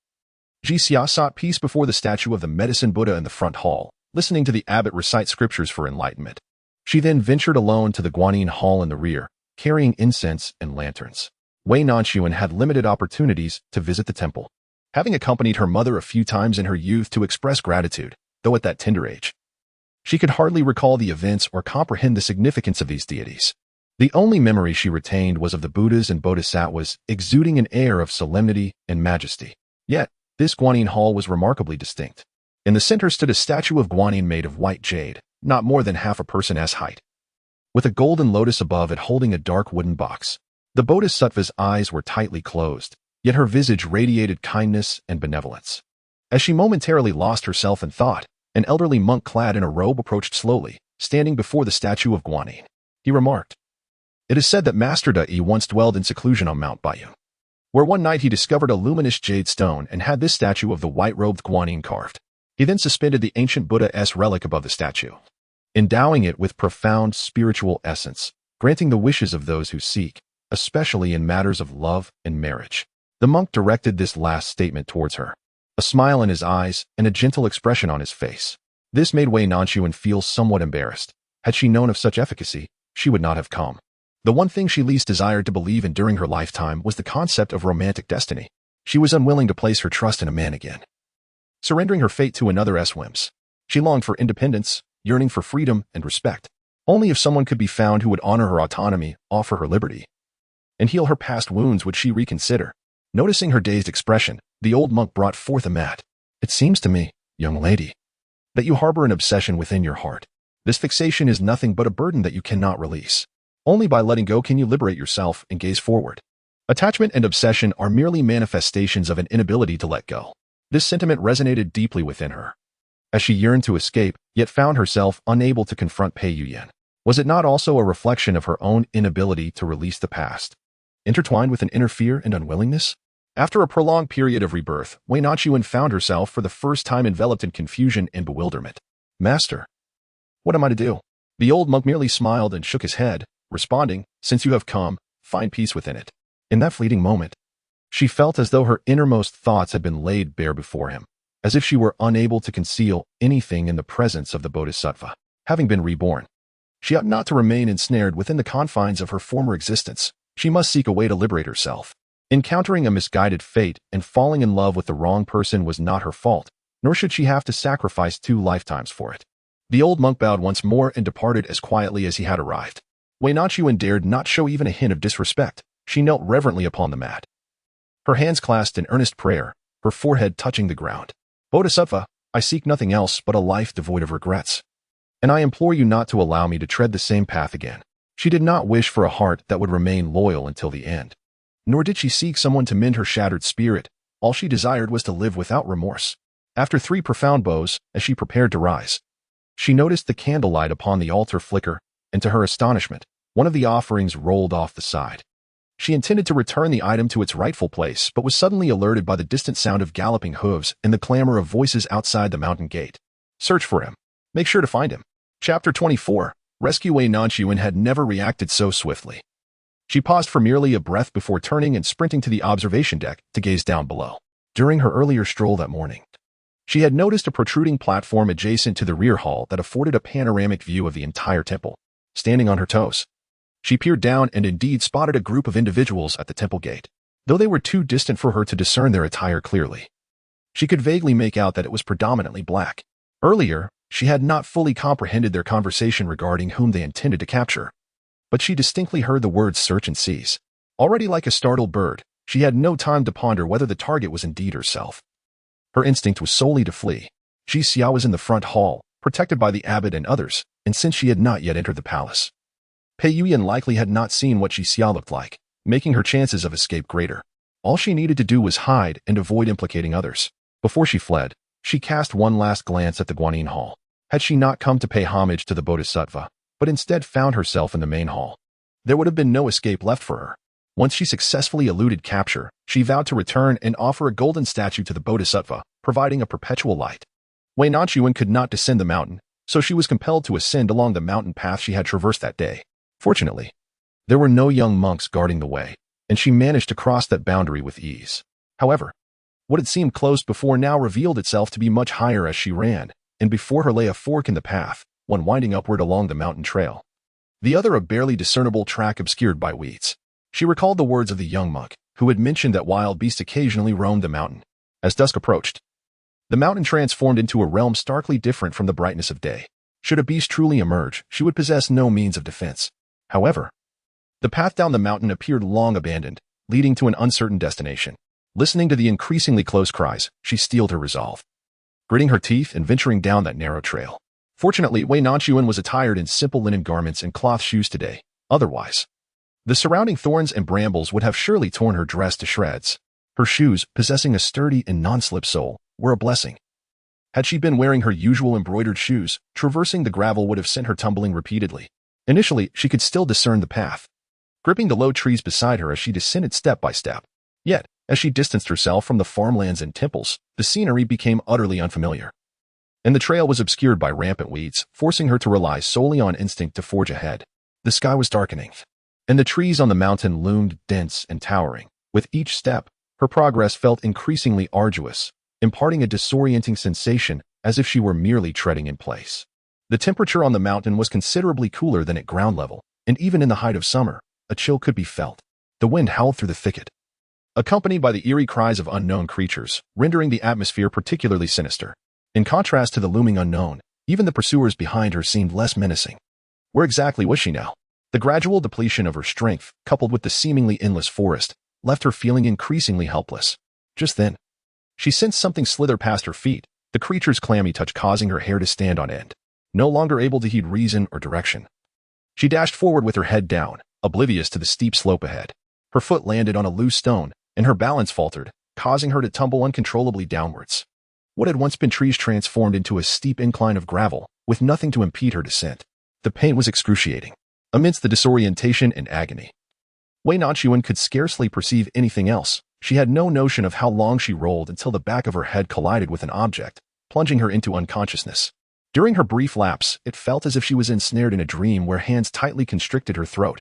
Jixia sought peace before the statue of the medicine Buddha in the front hall, listening to the abbot recite scriptures for enlightenment. She then ventured alone to the Guanyin hall in the rear, carrying incense and lanterns. Wei Nanxun had limited opportunities to visit the temple, having accompanied her mother a few times in her youth to express gratitude, though at that tender age. She could hardly recall the events or comprehend the significance of these deities. The only memory she retained was of the Buddhas and Bodhisattvas exuding an air of solemnity and majesty. Yet, this Guanyin hall was remarkably distinct. In the center stood a statue of Guanyin made of white jade, not more than half a person's height, with a golden lotus above it holding a dark wooden box. The Bodhisattva's eyes were tightly closed, yet her visage radiated kindness and benevolence. As she momentarily lost herself in thought, an elderly monk clad in a robe approached slowly, standing before the statue of Guanyin. He remarked, "It is said that Master Dai once dwelled in seclusion on Mount Bayou, where one night he discovered a luminous jade stone and had this statue of the white-robed Guanyin carved. He then suspended the ancient Buddha-esque relic above the statue, endowing it with profound spiritual essence, granting the wishes of those who seek, especially in matters of love and marriage." The monk directed this last statement towards her, a smile in his eyes and a gentle expression on his face. This made Wei Nanxun feel somewhat embarrassed. Had she known of such efficacy, she would not have come. The one thing she least desired to believe in during her lifetime was the concept of romantic destiny. She was unwilling to place her trust in a man again, surrendering her fate to another's whims. She longed for independence, yearning for freedom and respect. Only if someone could be found who would honor her autonomy, offer her liberty, and heal her past wounds would she reconsider. Noticing her dazed expression, the old monk brought forth a mat. "It seems to me, young lady, that you harbor an obsession within your heart. This fixation is nothing but a burden that you cannot release. Only by letting go can you liberate yourself and gaze forward. Attachment and obsession are merely manifestations of an inability to let go." This sentiment resonated deeply within her, as she yearned to escape, yet found herself unable to confront Pei Yuyan. Was it not also a reflection of her own inability to release the past, intertwined with an inner fear and unwillingness? After a prolonged period of rebirth, Wei Nanxun found herself for the first time enveloped in confusion and bewilderment. "Master, what am I to do?" The old monk merely smiled and shook his head, responding, "Since you have come, find peace within it." In that fleeting moment, she felt as though her innermost thoughts had been laid bare before him, as if she were unable to conceal anything in the presence of the Bodhisattva. Having been reborn, she ought not to remain ensnared within the confines of her former existence. She must seek a way to liberate herself. Encountering a misguided fate and falling in love with the wrong person was not her fault, nor should she have to sacrifice 2 lifetimes for it. The old monk bowed once more and departed as quietly as he had arrived. Wei Nanxun dared not show even a hint of disrespect. She knelt reverently upon the mat, her hands clasped in earnest prayer, her forehead touching the ground. "Bodhisattva, I seek nothing else but a life devoid of regrets, and I implore you not to allow me to tread the same path again." She did not wish for a heart that would remain loyal until the end, nor did she seek someone to mend her shattered spirit. All she desired was to live without remorse. After 3 profound bows, as she prepared to rise, she noticed the candlelight upon the altar flicker, and to her astonishment, one of the offerings rolled off the side. She intended to return the item to its rightful place, but was suddenly alerted by the distant sound of galloping hooves and the clamor of voices outside the mountain gate. "Search for him. Make sure to find him." Chapter 24. Rescue. Wei Nanxun had never reacted so swiftly. She paused for merely a breath before turning and sprinting to the observation deck to gaze down below. During her earlier stroll that morning, she had noticed a protruding platform adjacent to the rear hall that afforded a panoramic view of the entire temple. Standing on her toes, she peered down and indeed spotted a group of individuals at the temple gate. Though they were too distant for her to discern their attire clearly, she could vaguely make out that it was predominantly black. Earlier, she had not fully comprehended their conversation regarding whom they intended to capture, but she distinctly heard the words "search and seize." Already like a startled bird, she had no time to ponder whether the target was indeed herself. Her instinct was solely to flee. Jixia was in the front hall, protected by the abbot and others, and since she had not yet entered the palace, Pei Yuyan likely had not seen what Jixia looked like, making her chances of escape greater. All she needed to do was hide and avoid implicating others. Before she fled, She cast one last glance at the Guanyin Hall. Had she not come to pay homage to the Bodhisattva, but instead found herself in the main hall, there would have been no escape left for her. Once she successfully eluded capture, she vowed to return and offer a golden statue to the Bodhisattva, providing a perpetual light. Wei Nanxun could not descend the mountain, so she was compelled to ascend along the mountain path she had traversed that day. Fortunately, there were no young monks guarding the way, and she managed to cross that boundary with ease. However, what had seemed close before now revealed itself to be much higher as she ran, and before her lay a fork in the path, one winding upward along the mountain trail. The other a barely discernible track obscured by weeds. She recalled the words of the young monk, who had mentioned that wild beasts occasionally roamed the mountain. As dusk approached, the mountain transformed into a realm starkly different from the brightness of day. Should a beast truly emerge, she would possess no means of defense. However, the path down the mountain appeared long abandoned, leading to an uncertain destination. Listening to the increasingly close cries, she steeled her resolve, gritting her teeth and venturing down that narrow trail. Fortunately, Wei Nanxun was attired in simple linen garments and cloth shoes today. Otherwise, the surrounding thorns and brambles would have surely torn her dress to shreds. Her shoes, possessing a sturdy and non-slip sole, were a blessing. Had she been wearing her usual embroidered shoes, traversing the gravel would have sent her tumbling repeatedly. Initially, she could still discern the path, gripping the low trees beside her as she descended step by step. Yet, as she distanced herself from the farmlands and temples, the scenery became utterly unfamiliar, and the trail was obscured by rampant weeds, forcing her to rely solely on instinct to forge ahead. The sky was darkening, and the trees on the mountain loomed dense and towering. With each step, her progress felt increasingly arduous, imparting a disorienting sensation as if she were merely treading in place. The temperature on the mountain was considerably cooler than at ground level, and even in the height of summer, a chill could be felt. The wind howled through the thicket, accompanied by the eerie cries of unknown creatures, rendering the atmosphere particularly sinister. In contrast to the looming unknown, even the pursuers behind her seemed less menacing. Where exactly was she now? The gradual depletion of her strength, coupled with the seemingly endless forest, left her feeling increasingly helpless. Just then, she sensed something slither past her feet, the creature's clammy touch causing her hair to stand on end. No longer able to heed reason or direction, she dashed forward with her head down, oblivious to the steep slope ahead. Her foot landed on a loose stone, and her balance faltered, causing her to tumble uncontrollably downwards. What had once been trees transformed into a steep incline of gravel, with nothing to impede her descent. The pain was excruciating. Amidst the disorientation and agony, Wei Nanxun could scarcely perceive anything else. She had no notion of how long she rolled until the back of her head collided with an object, plunging her into unconsciousness. During her brief lapse, it felt as if she was ensnared in a dream where hands tightly constricted her throat,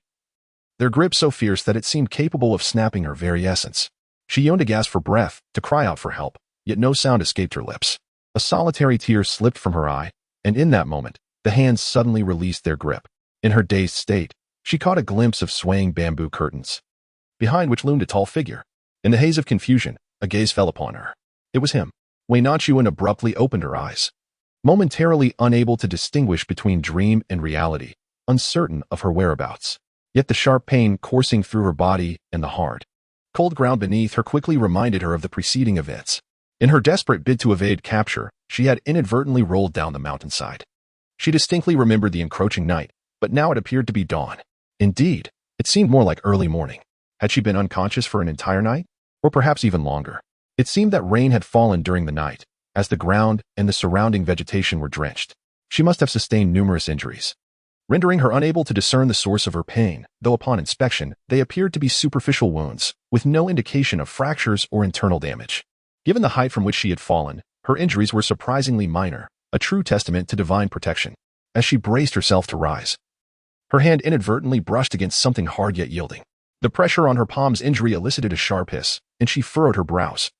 their grip so fierce that it seemed capable of snapping her very essence. She yearned to gasp for breath, to cry out for help, yet no sound escaped her lips. A solitary tear slipped from her eye, and in that moment, the hands suddenly released their grip. In her dazed state, she caught a glimpse of swaying bamboo curtains, behind which loomed a tall figure. In the haze of confusion, a gaze fell upon her. It was him. Wei Nanxun abruptly opened her eyes, momentarily unable to distinguish between dream and reality, uncertain of her whereabouts. Yet the sharp pain coursing through her body and the hard, cold ground beneath her quickly reminded her of the preceding events. In her desperate bid to evade capture, she had inadvertently rolled down the mountainside. She distinctly remembered the encroaching night, but now it appeared to be dawn. Indeed, it seemed more like early morning. Had she been unconscious for an entire night? Or perhaps even longer? It seemed that rain had fallen during the night, as the ground and the surrounding vegetation were drenched. She must have sustained numerous injuries, rendering her unable to discern the source of her pain, though upon inspection, they appeared to be superficial wounds, with no indication of fractures or internal damage. Given the height from which she had fallen, her injuries were surprisingly minor, a true testament to divine protection. As she braced herself to rise, her hand inadvertently brushed against something hard yet yielding. The pressure on her palm's injury elicited a sharp hiss, and she furrowed her brows,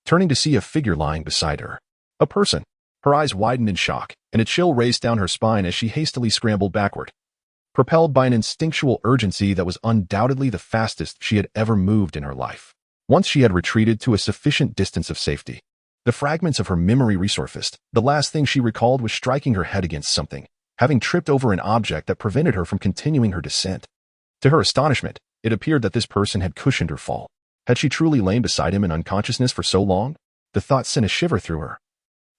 turning to see a figure lying beside her. A person. Her eyes widened in shock, and a chill raced down her spine as she hastily scrambled backward, propelled by an instinctual urgency that was undoubtedly the fastest she had ever moved in her life. Once she had retreated to a sufficient distance of safety, the fragments of her memory resurfaced. The last thing she recalled was striking her head against something, having tripped over an object that prevented her from continuing her descent. To her astonishment, it appeared that this person had cushioned her fall. Had she truly lain beside him in unconsciousness for so long? The thought sent a shiver through her,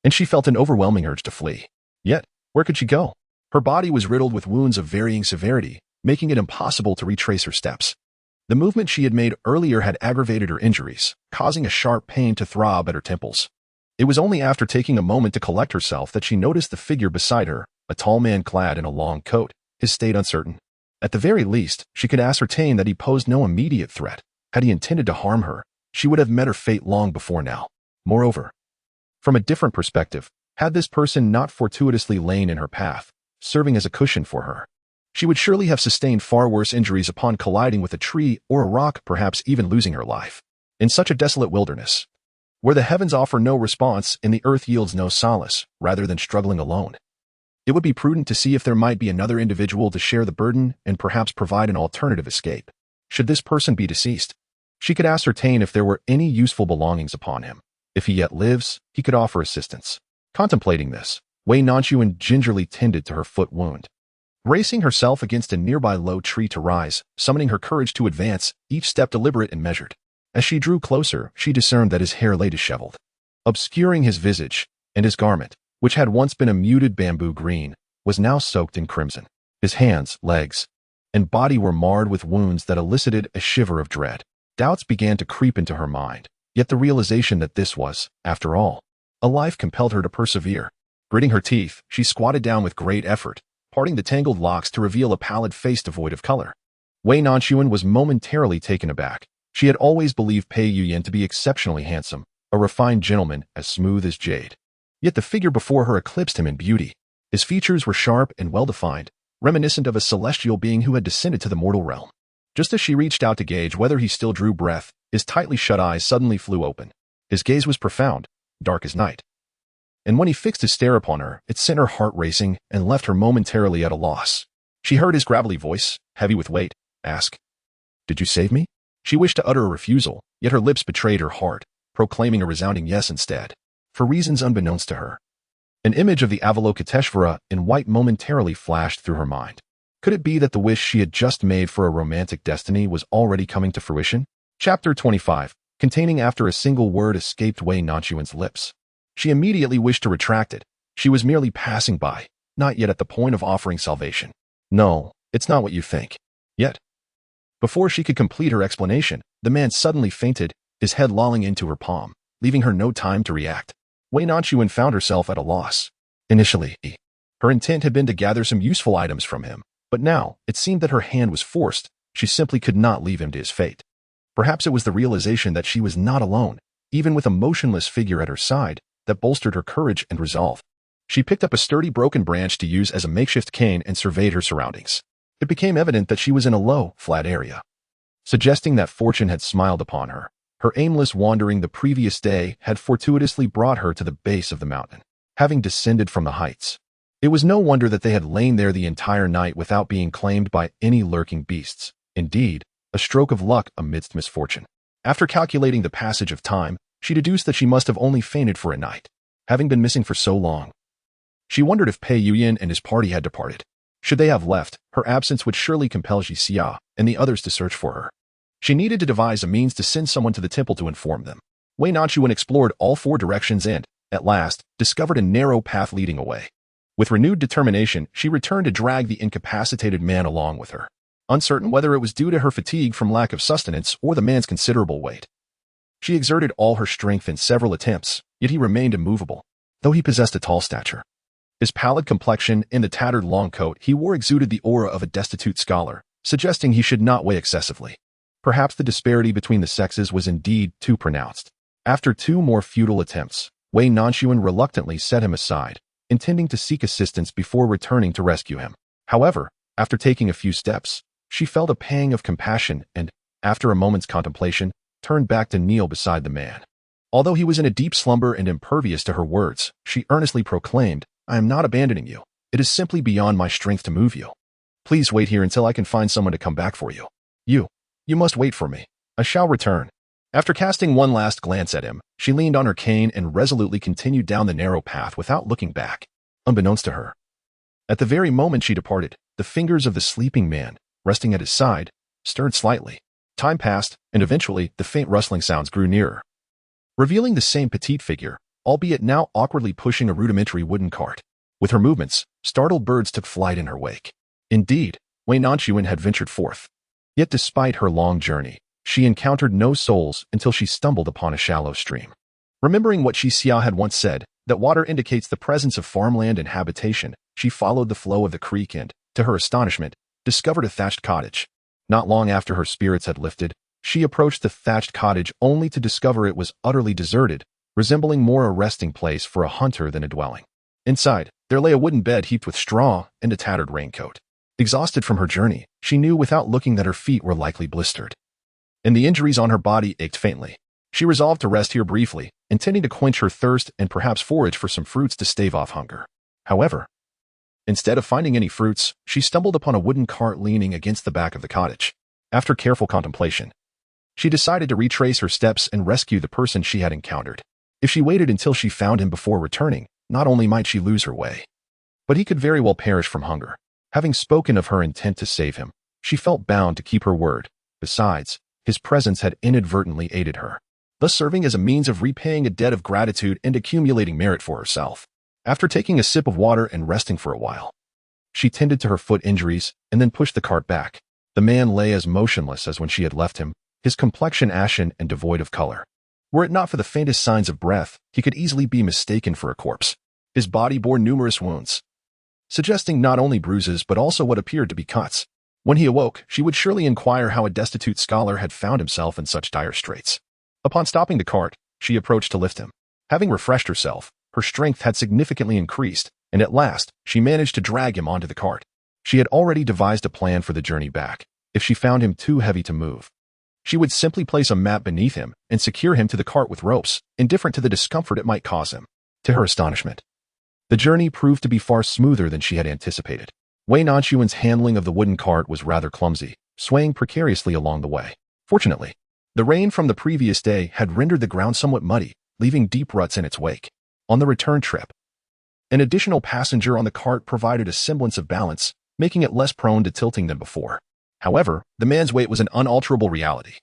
and she felt an overwhelming urge to flee. Yet, where could she go? Her body was riddled with wounds of varying severity, making it impossible to retrace her steps. The movement she had made earlier had aggravated her injuries, causing a sharp pain to throb at her temples. It was only after taking a moment to collect herself that she noticed the figure beside her, a tall man clad in a long coat, his state uncertain. At the very least, she could ascertain that he posed no immediate threat. Had he intended to harm her, she would have met her fate long before now. Moreover, from a different perspective, had this person not fortuitously lain in her path, serving as a cushion for her, she would surely have sustained far worse injuries upon colliding with a tree or a rock, perhaps even losing her life. In such a desolate wilderness, where the heavens offer no response and the earth yields no solace, rather than struggling alone, it would be prudent to see if there might be another individual to share the burden and perhaps provide an alternative escape. Should this person be deceased, she could ascertain if there were any useful belongings upon him. If he yet lives, he could offer assistance. Contemplating this, Wei Nanxun gingerly tended to her foot wound, bracing herself against a nearby low tree to rise, summoning her courage to advance, each step deliberate and measured. As she drew closer, she discerned that his hair lay disheveled, obscuring his visage, and his garment, which had once been a muted bamboo green, was now soaked in crimson. His hands, legs, and body were marred with wounds that elicited a shiver of dread. Doubts began to creep into her mind, yet the realization that this was, after all, a life compelled her to persevere. Gritting her teeth, she squatted down with great effort, parting the tangled locks to reveal a pallid face devoid of color. Wei Nanxun was momentarily taken aback. She had always believed Pei Yuyan to be exceptionally handsome, a refined gentleman as smooth as jade. Yet the figure before her eclipsed him in beauty. His features were sharp and well-defined, reminiscent of a celestial being who had descended to the mortal realm. Just as she reached out to gauge whether he still drew breath, his tightly shut eyes suddenly flew open. His gaze was profound, dark as night. And when he fixed his stare upon her, it sent her heart racing and left her momentarily at a loss. She heard his gravelly voice, heavy with weight, ask, "Did you save me?" She wished to utter a refusal, yet her lips betrayed her heart, proclaiming a resounding yes instead, for reasons unbeknownst to her. An image of the Avalokiteshvara in white momentarily flashed through her mind. Could it be that the wish she had just made for a romantic destiny was already coming to fruition? Chapter 25, containing after a single word escaped Wei Nanxuan's lips. She immediately wished to retract it. She was merely passing by, not yet at the point of offering salvation. No, it's not what you think. Yet, before she could complete her explanation, the man suddenly fainted, his head lolling into her palm, leaving her no time to react. Wei Nanxun found herself at a loss. Initially, her intent had been to gather some useful items from him, but now it seemed that her hand was forced. She simply could not leave him to his fate. Perhaps it was the realization that she was not alone, even with a motionless figure at her side, that bolstered her courage and resolve. She picked up a sturdy broken branch to use as a makeshift cane and surveyed her surroundings. It became evident that she was in a low, flat area, suggesting that fortune had smiled upon her. Her aimless wandering the previous day had fortuitously brought her to the base of the mountain, having descended from the heights. It was no wonder that they had lain there the entire night without being claimed by any lurking beasts. Indeed, a stroke of luck amidst misfortune. After calculating the passage of time, she deduced that she must have only fainted for a night, having been missing for so long. She wondered if Pei Yuyan and his party had departed. Should they have left, her absence would surely compel Xia and the others to search for her. She needed to devise a means to send someone to the temple to inform them. Wei Nanxun explored all four directions and, at last, discovered a narrow path leading away. With renewed determination, she returned to drag the incapacitated man along with her, uncertain whether it was due to her fatigue from lack of sustenance or the man's considerable weight. She exerted all her strength in several attempts, yet he remained immovable, though he possessed a tall stature. His pallid complexion and the tattered long coat he wore exuded the aura of a destitute scholar, suggesting he should not weigh excessively. Perhaps the disparity between the sexes was indeed too pronounced. After two more futile attempts, Wei Nanxun reluctantly set him aside, intending to seek assistance before returning to rescue him. However, after taking a few steps, she felt a pang of compassion and, after a moment's contemplation, turned back to kneel beside the man. Although he was in a deep slumber and impervious to her words, she earnestly proclaimed, "I am not abandoning you. It is simply beyond my strength to move you. Please wait here until I can find someone to come back for you. You must wait for me. I shall return." After casting one last glance at him, she leaned on her cane and resolutely continued down the narrow path without looking back. Unbeknownst to her, at the very moment she departed, the fingers of the sleeping man, resting at his side, stirred slightly. Time passed, and eventually the faint rustling sounds grew nearer, revealing the same petite figure, albeit now awkwardly pushing a rudimentary wooden cart. With her movements, startled birds took flight in her wake. Indeed, Wei Nanxun had ventured forth. Yet despite her long journey, she encountered no souls until she stumbled upon a shallow stream. Remembering what Xia had once said, that water indicates the presence of farmland and habitation, she followed the flow of the creek and, to her astonishment, discovered a thatched cottage. Not long after her spirits had lifted, she approached the thatched cottage only to discover it was utterly deserted, resembling more a resting place for a hunter than a dwelling. Inside, there lay a wooden bed heaped with straw and a tattered raincoat. Exhausted from her journey, she knew without looking that her feet were likely blistered, and the injuries on her body ached faintly. She resolved to rest here briefly, intending to quench her thirst and perhaps forage for some fruits to stave off hunger. However, instead of finding any fruits, she stumbled upon a wooden cart leaning against the back of the cottage. After careful contemplation, she decided to retrace her steps and rescue the person she had encountered. If she waited until she found him before returning, not only might she lose her way, but he could very well perish from hunger. Having spoken of her intent to save him, she felt bound to keep her word. Besides, his presence had inadvertently aided her, thus serving as a means of repaying a debt of gratitude and accumulating merit for herself. After taking a sip of water and resting for a while, she tended to her foot injuries and then pushed the cart back. The man lay as motionless as when she had left him, his complexion ashen and devoid of color. Were it not for the faintest signs of breath, he could easily be mistaken for a corpse. His body bore numerous wounds, suggesting not only bruises but also what appeared to be cuts. When he awoke, she would surely inquire how a destitute scholar had found himself in such dire straits. Upon stopping the cart, she approached to lift him. Having refreshed herself, her strength had significantly increased, and at last, she managed to drag him onto the cart. She had already devised a plan for the journey back. If she found him too heavy to move, she would simply place a mat beneath him and secure him to the cart with ropes, indifferent to the discomfort it might cause him. To her astonishment, the journey proved to be far smoother than she had anticipated. Wei Nanxun's handling of the wooden cart was rather clumsy, swaying precariously along the way. Fortunately, the rain from the previous day had rendered the ground somewhat muddy, leaving deep ruts in its wake. On the return trip, an additional passenger on the cart provided a semblance of balance, making it less prone to tilting than before. However, the man's weight was an unalterable reality.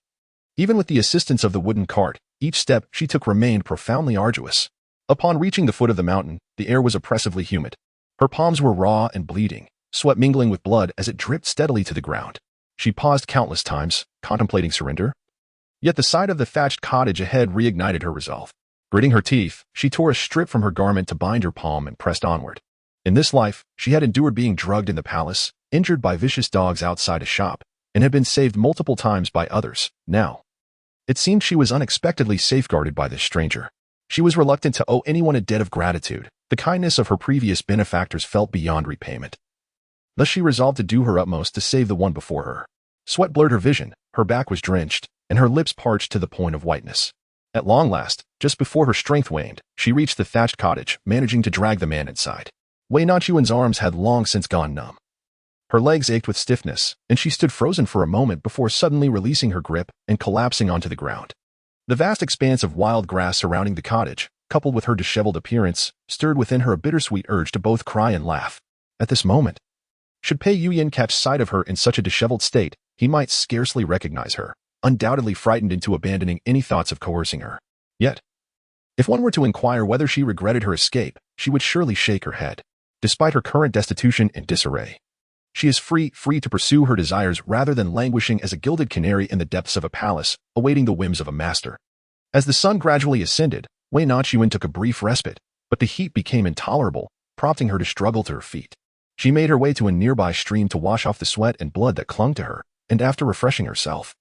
Even with the assistance of the wooden cart, each step she took remained profoundly arduous. Upon reaching the foot of the mountain, the air was oppressively humid. Her palms were raw and bleeding, sweat mingling with blood as it dripped steadily to the ground. She paused countless times, contemplating surrender. Yet the sight of the thatched cottage ahead reignited her resolve. Gritting her teeth, she tore a strip from her garment to bind her palm and pressed onward. In this life, she had endured being drugged in the palace, injured by vicious dogs outside a shop, and had been saved multiple times by others. Now, it seemed she was unexpectedly safeguarded by this stranger. She was reluctant to owe anyone a debt of gratitude. The kindness of her previous benefactors felt beyond repayment. Thus she resolved to do her utmost to save the one before her. Sweat blurred her vision, her back was drenched, and her lips parched to the point of whiteness. At long last, just before her strength waned, she reached the thatched cottage, managing to drag the man inside. Wei Nanxun's arms had long since gone numb. Her legs ached with stiffness, and she stood frozen for a moment before suddenly releasing her grip and collapsing onto the ground. The vast expanse of wild grass surrounding the cottage, coupled with her disheveled appearance, stirred within her a bittersweet urge to both cry and laugh. At this moment, should Pei Yuyan catch sight of her in such a disheveled state, he might scarcely recognize her, undoubtedly frightened into abandoning any thoughts of coercing her. Yet, if one were to inquire whether she regretted her escape, she would surely shake her head. Despite her current destitution and disarray, she is free to pursue her desires rather than languishing as a gilded canary in the depths of a palace, awaiting the whims of a master. As the sun gradually ascended, Wei Nanxun took a brief respite, but the heat became intolerable, prompting her to struggle to her feet. She made her way to a nearby stream to wash off the sweat and blood that clung to her, and after refreshing herself,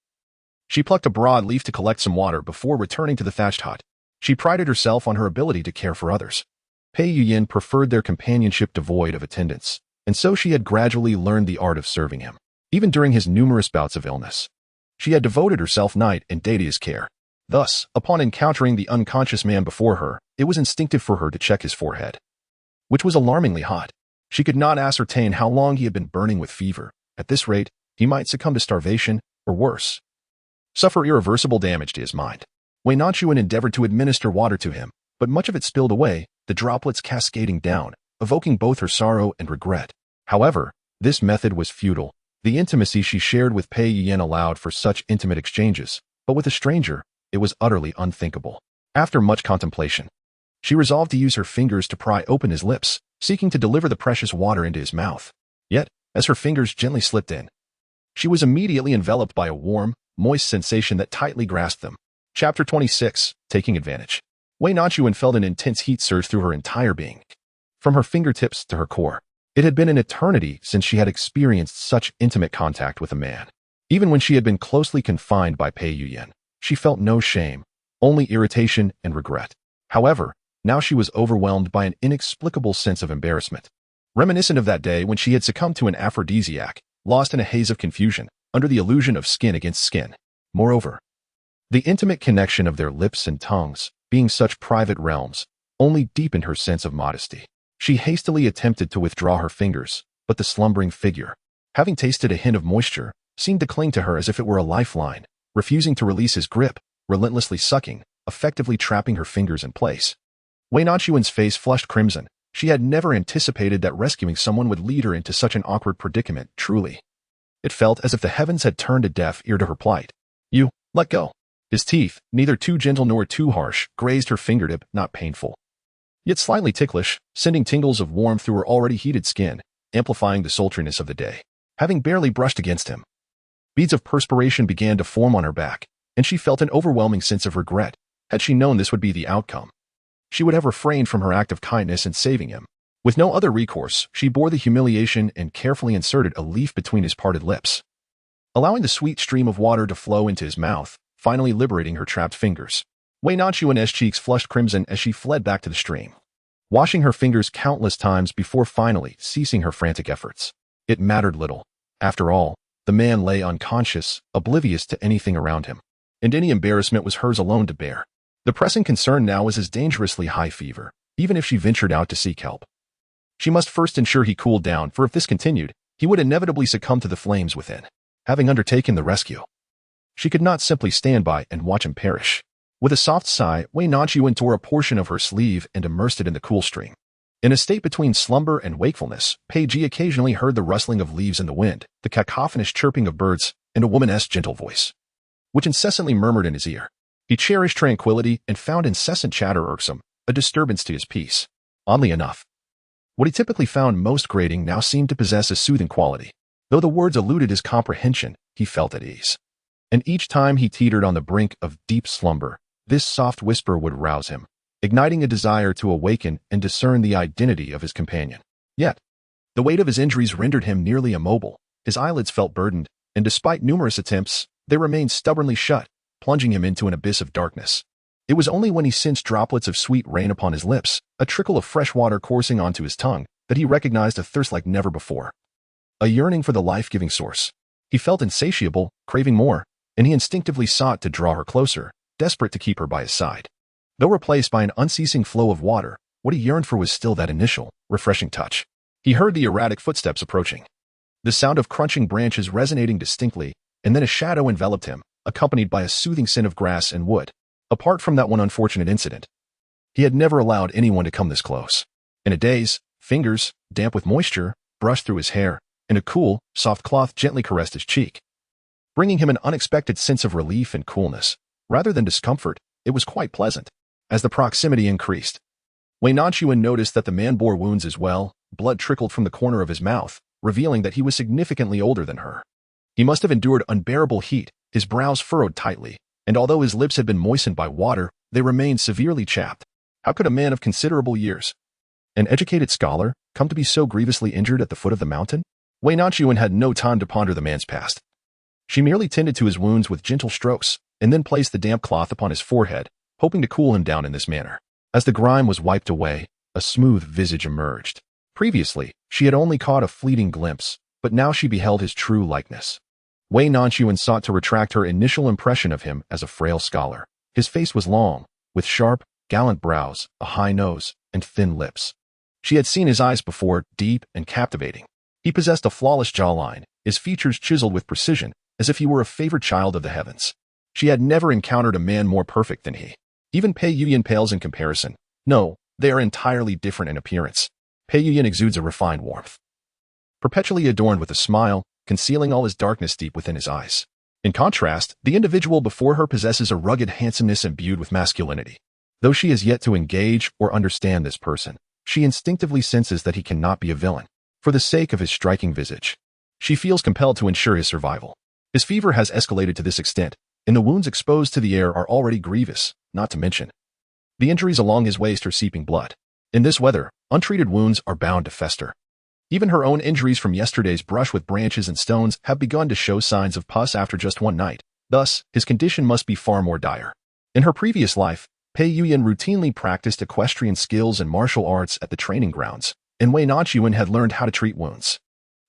she plucked a broad leaf to collect some water before returning to the thatched hut. She prided herself on her ability to care for others. Pei Yuyan preferred their companionship devoid of attendance, and so she had gradually learned the art of serving him. Even during his numerous bouts of illness, she had devoted herself night and day to his care. Thus, upon encountering the unconscious man before her, it was instinctive for her to check his forehead, which was alarmingly hot. She could not ascertain how long he had been burning with fever. At this rate, he might succumb to starvation, or worse, suffer irreversible damage to his mind. Wei Nanxun endeavored to administer water to him, but much of it spilled away, the droplets cascading down, evoking both her sorrow and regret. However, this method was futile. The intimacy she shared with Pei Yuyan allowed for such intimate exchanges, but with a stranger, it was utterly unthinkable. After much contemplation, she resolved to use her fingers to pry open his lips, seeking to deliver the precious water into his mouth. Yet, as her fingers gently slipped in, she was immediately enveloped by a warm, moist sensation that tightly grasped them. Chapter 26, Taking Advantage. Wei Nanxun felt an intense heat surge through her entire being. From her fingertips to her core, it had been an eternity since she had experienced such intimate contact with a man. Even when she had been closely confined by Pei Yuyan, she felt no shame, only irritation and regret. However, now she was overwhelmed by an inexplicable sense of embarrassment. Reminiscent of that day when she had succumbed to an aphrodisiac, lost in a haze of confusion, under the illusion of skin against skin. Moreover, the intimate connection of their lips and tongues, being such private realms, only deepened her sense of modesty. She hastily attempted to withdraw her fingers, but the slumbering figure, having tasted a hint of moisture, seemed to cling to her as if it were a lifeline, refusing to release his grip, relentlessly sucking, effectively trapping her fingers in place. Wei Nanxuan's face flushed crimson. She had never anticipated that rescuing someone would lead her into such an awkward predicament, truly. It felt as if the heavens had turned a deaf ear to her plight. "You, let go." His teeth, neither too gentle nor too harsh, grazed her fingertip, not painful, yet slightly ticklish, sending tingles of warmth through her already heated skin, amplifying the sultriness of the day. Having barely brushed against him, beads of perspiration began to form on her back, and she felt an overwhelming sense of regret. Had she known this would be the outcome, she would have refrained from her act of kindness in saving him. With no other recourse, she bore the humiliation and carefully inserted a leaf between his parted lips, allowing the sweet stream of water to flow into his mouth, finally liberating her trapped fingers. Wei Nanxuan's cheeks flushed crimson as she fled back to the stream, washing her fingers countless times before finally ceasing her frantic efforts. It mattered little. After all, the man lay unconscious, oblivious to anything around him, and any embarrassment was hers alone to bear. The pressing concern now was his dangerously high fever, even if she ventured out to seek help. She must first ensure he cooled down, for if this continued, he would inevitably succumb to the flames within. Having undertaken the rescue, she could not simply stand by and watch him perish. With a soft sigh, Wei Nanxuan tore a portion of her sleeve and immersed it in the cool stream. In a state between slumber and wakefulness, Pei Ji occasionally heard the rustling of leaves in the wind, the cacophonous chirping of birds, and a woman's gentle voice, which incessantly murmured in his ear. He cherished tranquility and found incessant chatter irksome, a disturbance to his peace. Oddly enough, what he typically found most grating now seemed to possess a soothing quality. Though the words eluded his comprehension, he felt at ease. And each time he teetered on the brink of deep slumber, this soft whisper would rouse him, igniting a desire to awaken and discern the identity of his companion. Yet, the weight of his injuries rendered him nearly immobile. His eyelids felt burdened, and despite numerous attempts, they remained stubbornly shut, plunging him into an abyss of darkness. It was only when he sensed droplets of sweet rain upon his lips, a trickle of fresh water coursing onto his tongue, that he recognized a thirst like never before. A yearning for the life-giving source. He felt insatiable, craving more, and he instinctively sought to draw her closer, desperate to keep her by his side. Though replaced by an unceasing flow of water, what he yearned for was still that initial, refreshing touch. He heard the erratic footsteps approaching, the sound of crunching branches resonating distinctly, and then a shadow enveloped him, accompanied by a soothing scent of grass and wood. Apart from that one unfortunate incident, he had never allowed anyone to come this close. In a daze, fingers, damp with moisture, brushed through his hair, and a cool, soft cloth gently caressed his cheek, bringing him an unexpected sense of relief and coolness. Rather than discomfort, it was quite pleasant. As the proximity increased, Wei Nanxuan noticed that the man bore wounds as well. Blood trickled from the corner of his mouth, revealing that he was significantly older than her. He must have endured unbearable heat, his brows furrowed tightly, and although his lips had been moistened by water, they remained severely chapped. How could a man of considerable years, an educated scholar, come to be so grievously injured at the foot of the mountain? Wei Nanxuan had no time to ponder the man's past. She merely tended to his wounds with gentle strokes, and then placed the damp cloth upon his forehead, hoping to cool him down in this manner. As the grime was wiped away, a smooth visage emerged. Previously, she had only caught a fleeting glimpse, but now she beheld his true likeness. Wei Nanxuan sought to retract her initial impression of him as a frail scholar. His face was long, with sharp, gallant brows, a high nose, and thin lips. She had seen his eyes before, deep and captivating. He possessed a flawless jawline, his features chiseled with precision, as if he were a favored child of the heavens. She had never encountered a man more perfect than he. Even Pei Yuyan pales in comparison. No, they are entirely different in appearance. Pei Yuyan exudes a refined warmth, perpetually adorned with a smile, concealing all his darkness deep within his eyes. In contrast, the individual before her possesses a rugged handsomeness imbued with masculinity. Though she has yet to engage or understand this person, she instinctively senses that he cannot be a villain. For the sake of his striking visage, she feels compelled to ensure his survival. His fever has escalated to this extent, and the wounds exposed to the air are already grievous, not to mention The injuries along his waist are seeping blood. In this weather, untreated wounds are bound to fester. Even her own injuries from yesterday's brush with branches and stones have begun to show signs of pus after just one night. Thus, his condition must be far more dire. In her previous life, Pei Yuyan routinely practiced equestrian skills and martial arts at the training grounds, and Wei Nanxun had learned how to treat wounds.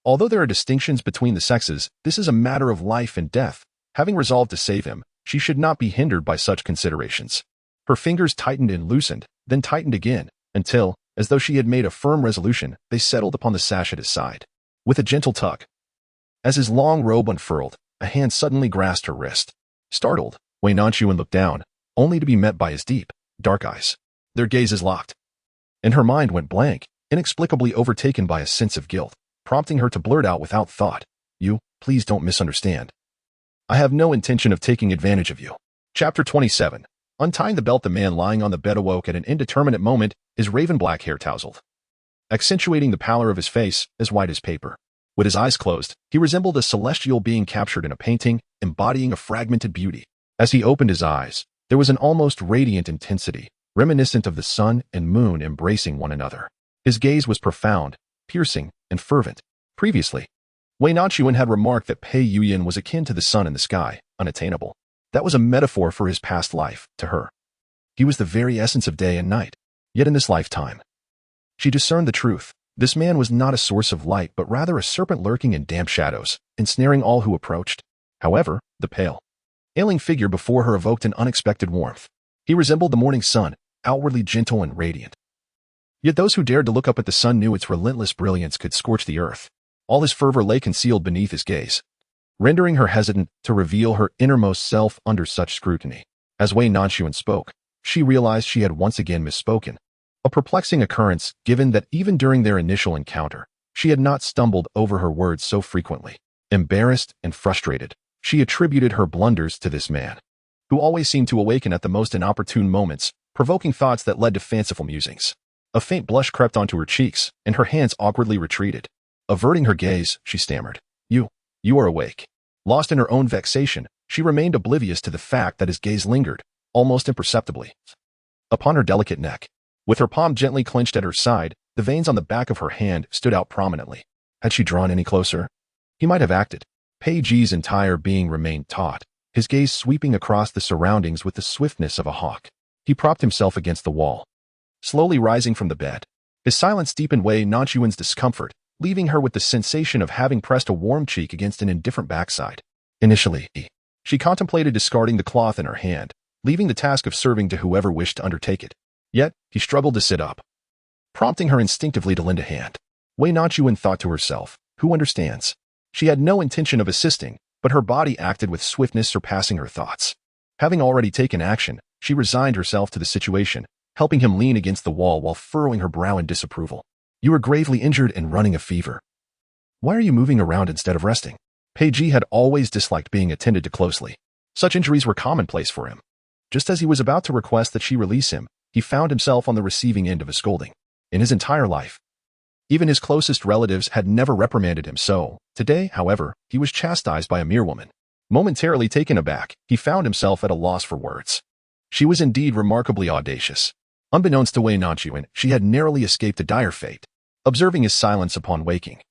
Although there are distinctions between the sexes, this is a matter of life and death. Having resolved to save him, she should not be hindered by such considerations. Her fingers tightened and loosened, then tightened again, until, as though she had made a firm resolution, they settled upon the sash at his side. With a gentle tug, as his long robe unfurled, a hand suddenly grasped her wrist. Startled, Wei Nanxun looked down, only to be met by his deep, dark eyes. Their gazes locked, and her mind went blank, inexplicably overtaken by a sense of guilt, prompting her to blurt out without thought, "You, please don't misunderstand. I have no intention of taking advantage of you." Chapter 27. Untying the belt, the man lying on the bed awoke at an indeterminate moment, his raven black hair tousled, accentuating the pallor of his face, as white as paper. With his eyes closed, he resembled a celestial being captured in a painting, embodying a fragmented beauty. As he opened his eyes, there was an almost radiant intensity, reminiscent of the sun and moon embracing one another. His gaze was profound, piercing, and fervent. Previously, Wei Nanxun had remarked that Pei Yuyan was akin to the sun in the sky, unattainable. That was a metaphor for his past life, to her. He was the very essence of day and night. Yet in this lifetime, she discerned the truth. This man was not a source of light, but rather a serpent lurking in damp shadows, ensnaring all who approached. However, the pale, ailing figure before her evoked an unexpected warmth. He resembled the morning sun, outwardly gentle and radiant. Yet those who dared to look up at the sun knew its relentless brilliance could scorch the earth. All his fervor lay concealed beneath his gaze, rendering her hesitant to reveal her innermost self under such scrutiny. As Wei Nanxun spoke, she realized she had once again misspoken. A perplexing occurrence, given that even during their initial encounter, she had not stumbled over her words so frequently. Embarrassed and frustrated, she attributed her blunders to this man, who always seemed to awaken at the most inopportune moments, provoking thoughts that led to fanciful musings. A faint blush crept onto her cheeks, and her hands awkwardly retreated. Averting her gaze, she stammered, You are awake." Lost in her own vexation, she remained oblivious to the fact that his gaze lingered, almost imperceptibly, upon her delicate neck. With her palm gently clenched at her side, the veins on the back of her hand stood out prominently. Had she drawn any closer, he might have acted. Pei Ji's entire being remained taut, his gaze sweeping across the surroundings with the swiftness of a hawk. He propped himself against the wall, slowly rising from the bed. His silence deepened Wei Nanxun's discomfort, leaving her with the sensation of having pressed a warm cheek against an indifferent backside. Initially, she contemplated discarding the cloth in her hand, leaving the task of serving to whoever wished to undertake it. Yet, he struggled to sit up, prompting her instinctively to lend a hand. Wei Nanxun thought to herself, who understands? She had no intention of assisting, but her body acted with swiftness surpassing her thoughts. Having already taken action, she resigned herself to the situation, helping him lean against the wall while furrowing her brow in disapproval. "You are gravely injured and running a fever. Why are you moving around instead of resting?" Pei Ji had always disliked being attended to closely. Such injuries were commonplace for him. Just as he was about to request that she release him, he found himself on the receiving end of a scolding. In his entire life, even his closest relatives had never reprimanded him so. Today, however, he was chastised by a mere woman. Momentarily taken aback, he found himself at a loss for words. She was indeed remarkably audacious. Unbeknownst to Wei Nanxun, she had narrowly escaped a dire fate. Observing his silence upon waking,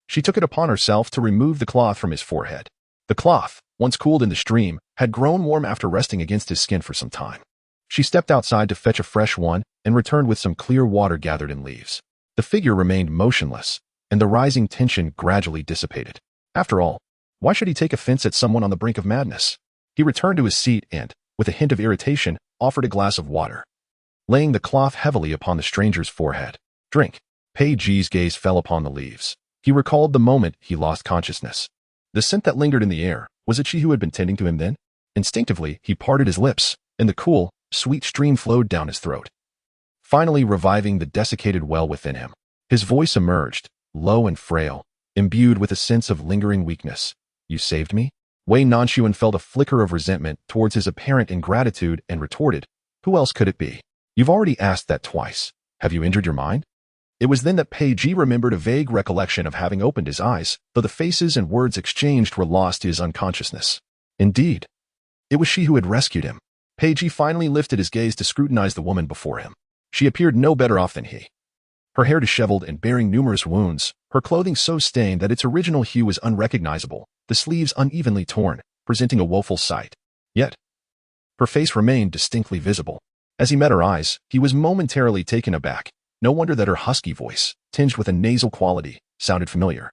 she took it upon herself to remove the cloth from his forehead. The cloth, once cooled in the stream, had grown warm after resting against his skin for some time. She stepped outside to fetch a fresh one and returned with some clear water gathered in leaves. The figure remained motionless, and the rising tension gradually dissipated. After all, why should he take offense at someone on the brink of madness? He returned to his seat and, with a hint of irritation, offered a glass of water, laying the cloth heavily upon the stranger's forehead. "Drink." Pei Ji's gaze fell upon the leaves. He recalled the moment he lost consciousness. The scent that lingered in the air, was it she who had been tending to him then? Instinctively, he parted his lips, and the cool, sweet stream flowed down his throat, finally reviving the desiccated well within him. His voice emerged, low and frail, imbued with a sense of lingering weakness. "You saved me?" Wei Nanxun felt a flicker of resentment towards his apparent ingratitude and retorted, "Who else could it be? You've already asked that twice. Have you injured your mind?" It was then that Pei Ji remembered a vague recollection of having opened his eyes, though the faces and words exchanged were lost to his unconsciousness. Indeed, it was she who had rescued him. Pei Ji finally lifted his gaze to scrutinize the woman before him. She appeared no better off than he. Her hair disheveled and bearing numerous wounds, her clothing so stained that its original hue was unrecognizable, the sleeves unevenly torn, presenting a woeful sight. Yet, her face remained distinctly visible. As he met her eyes, he was momentarily taken aback. No wonder that her husky voice, tinged with a nasal quality, sounded familiar.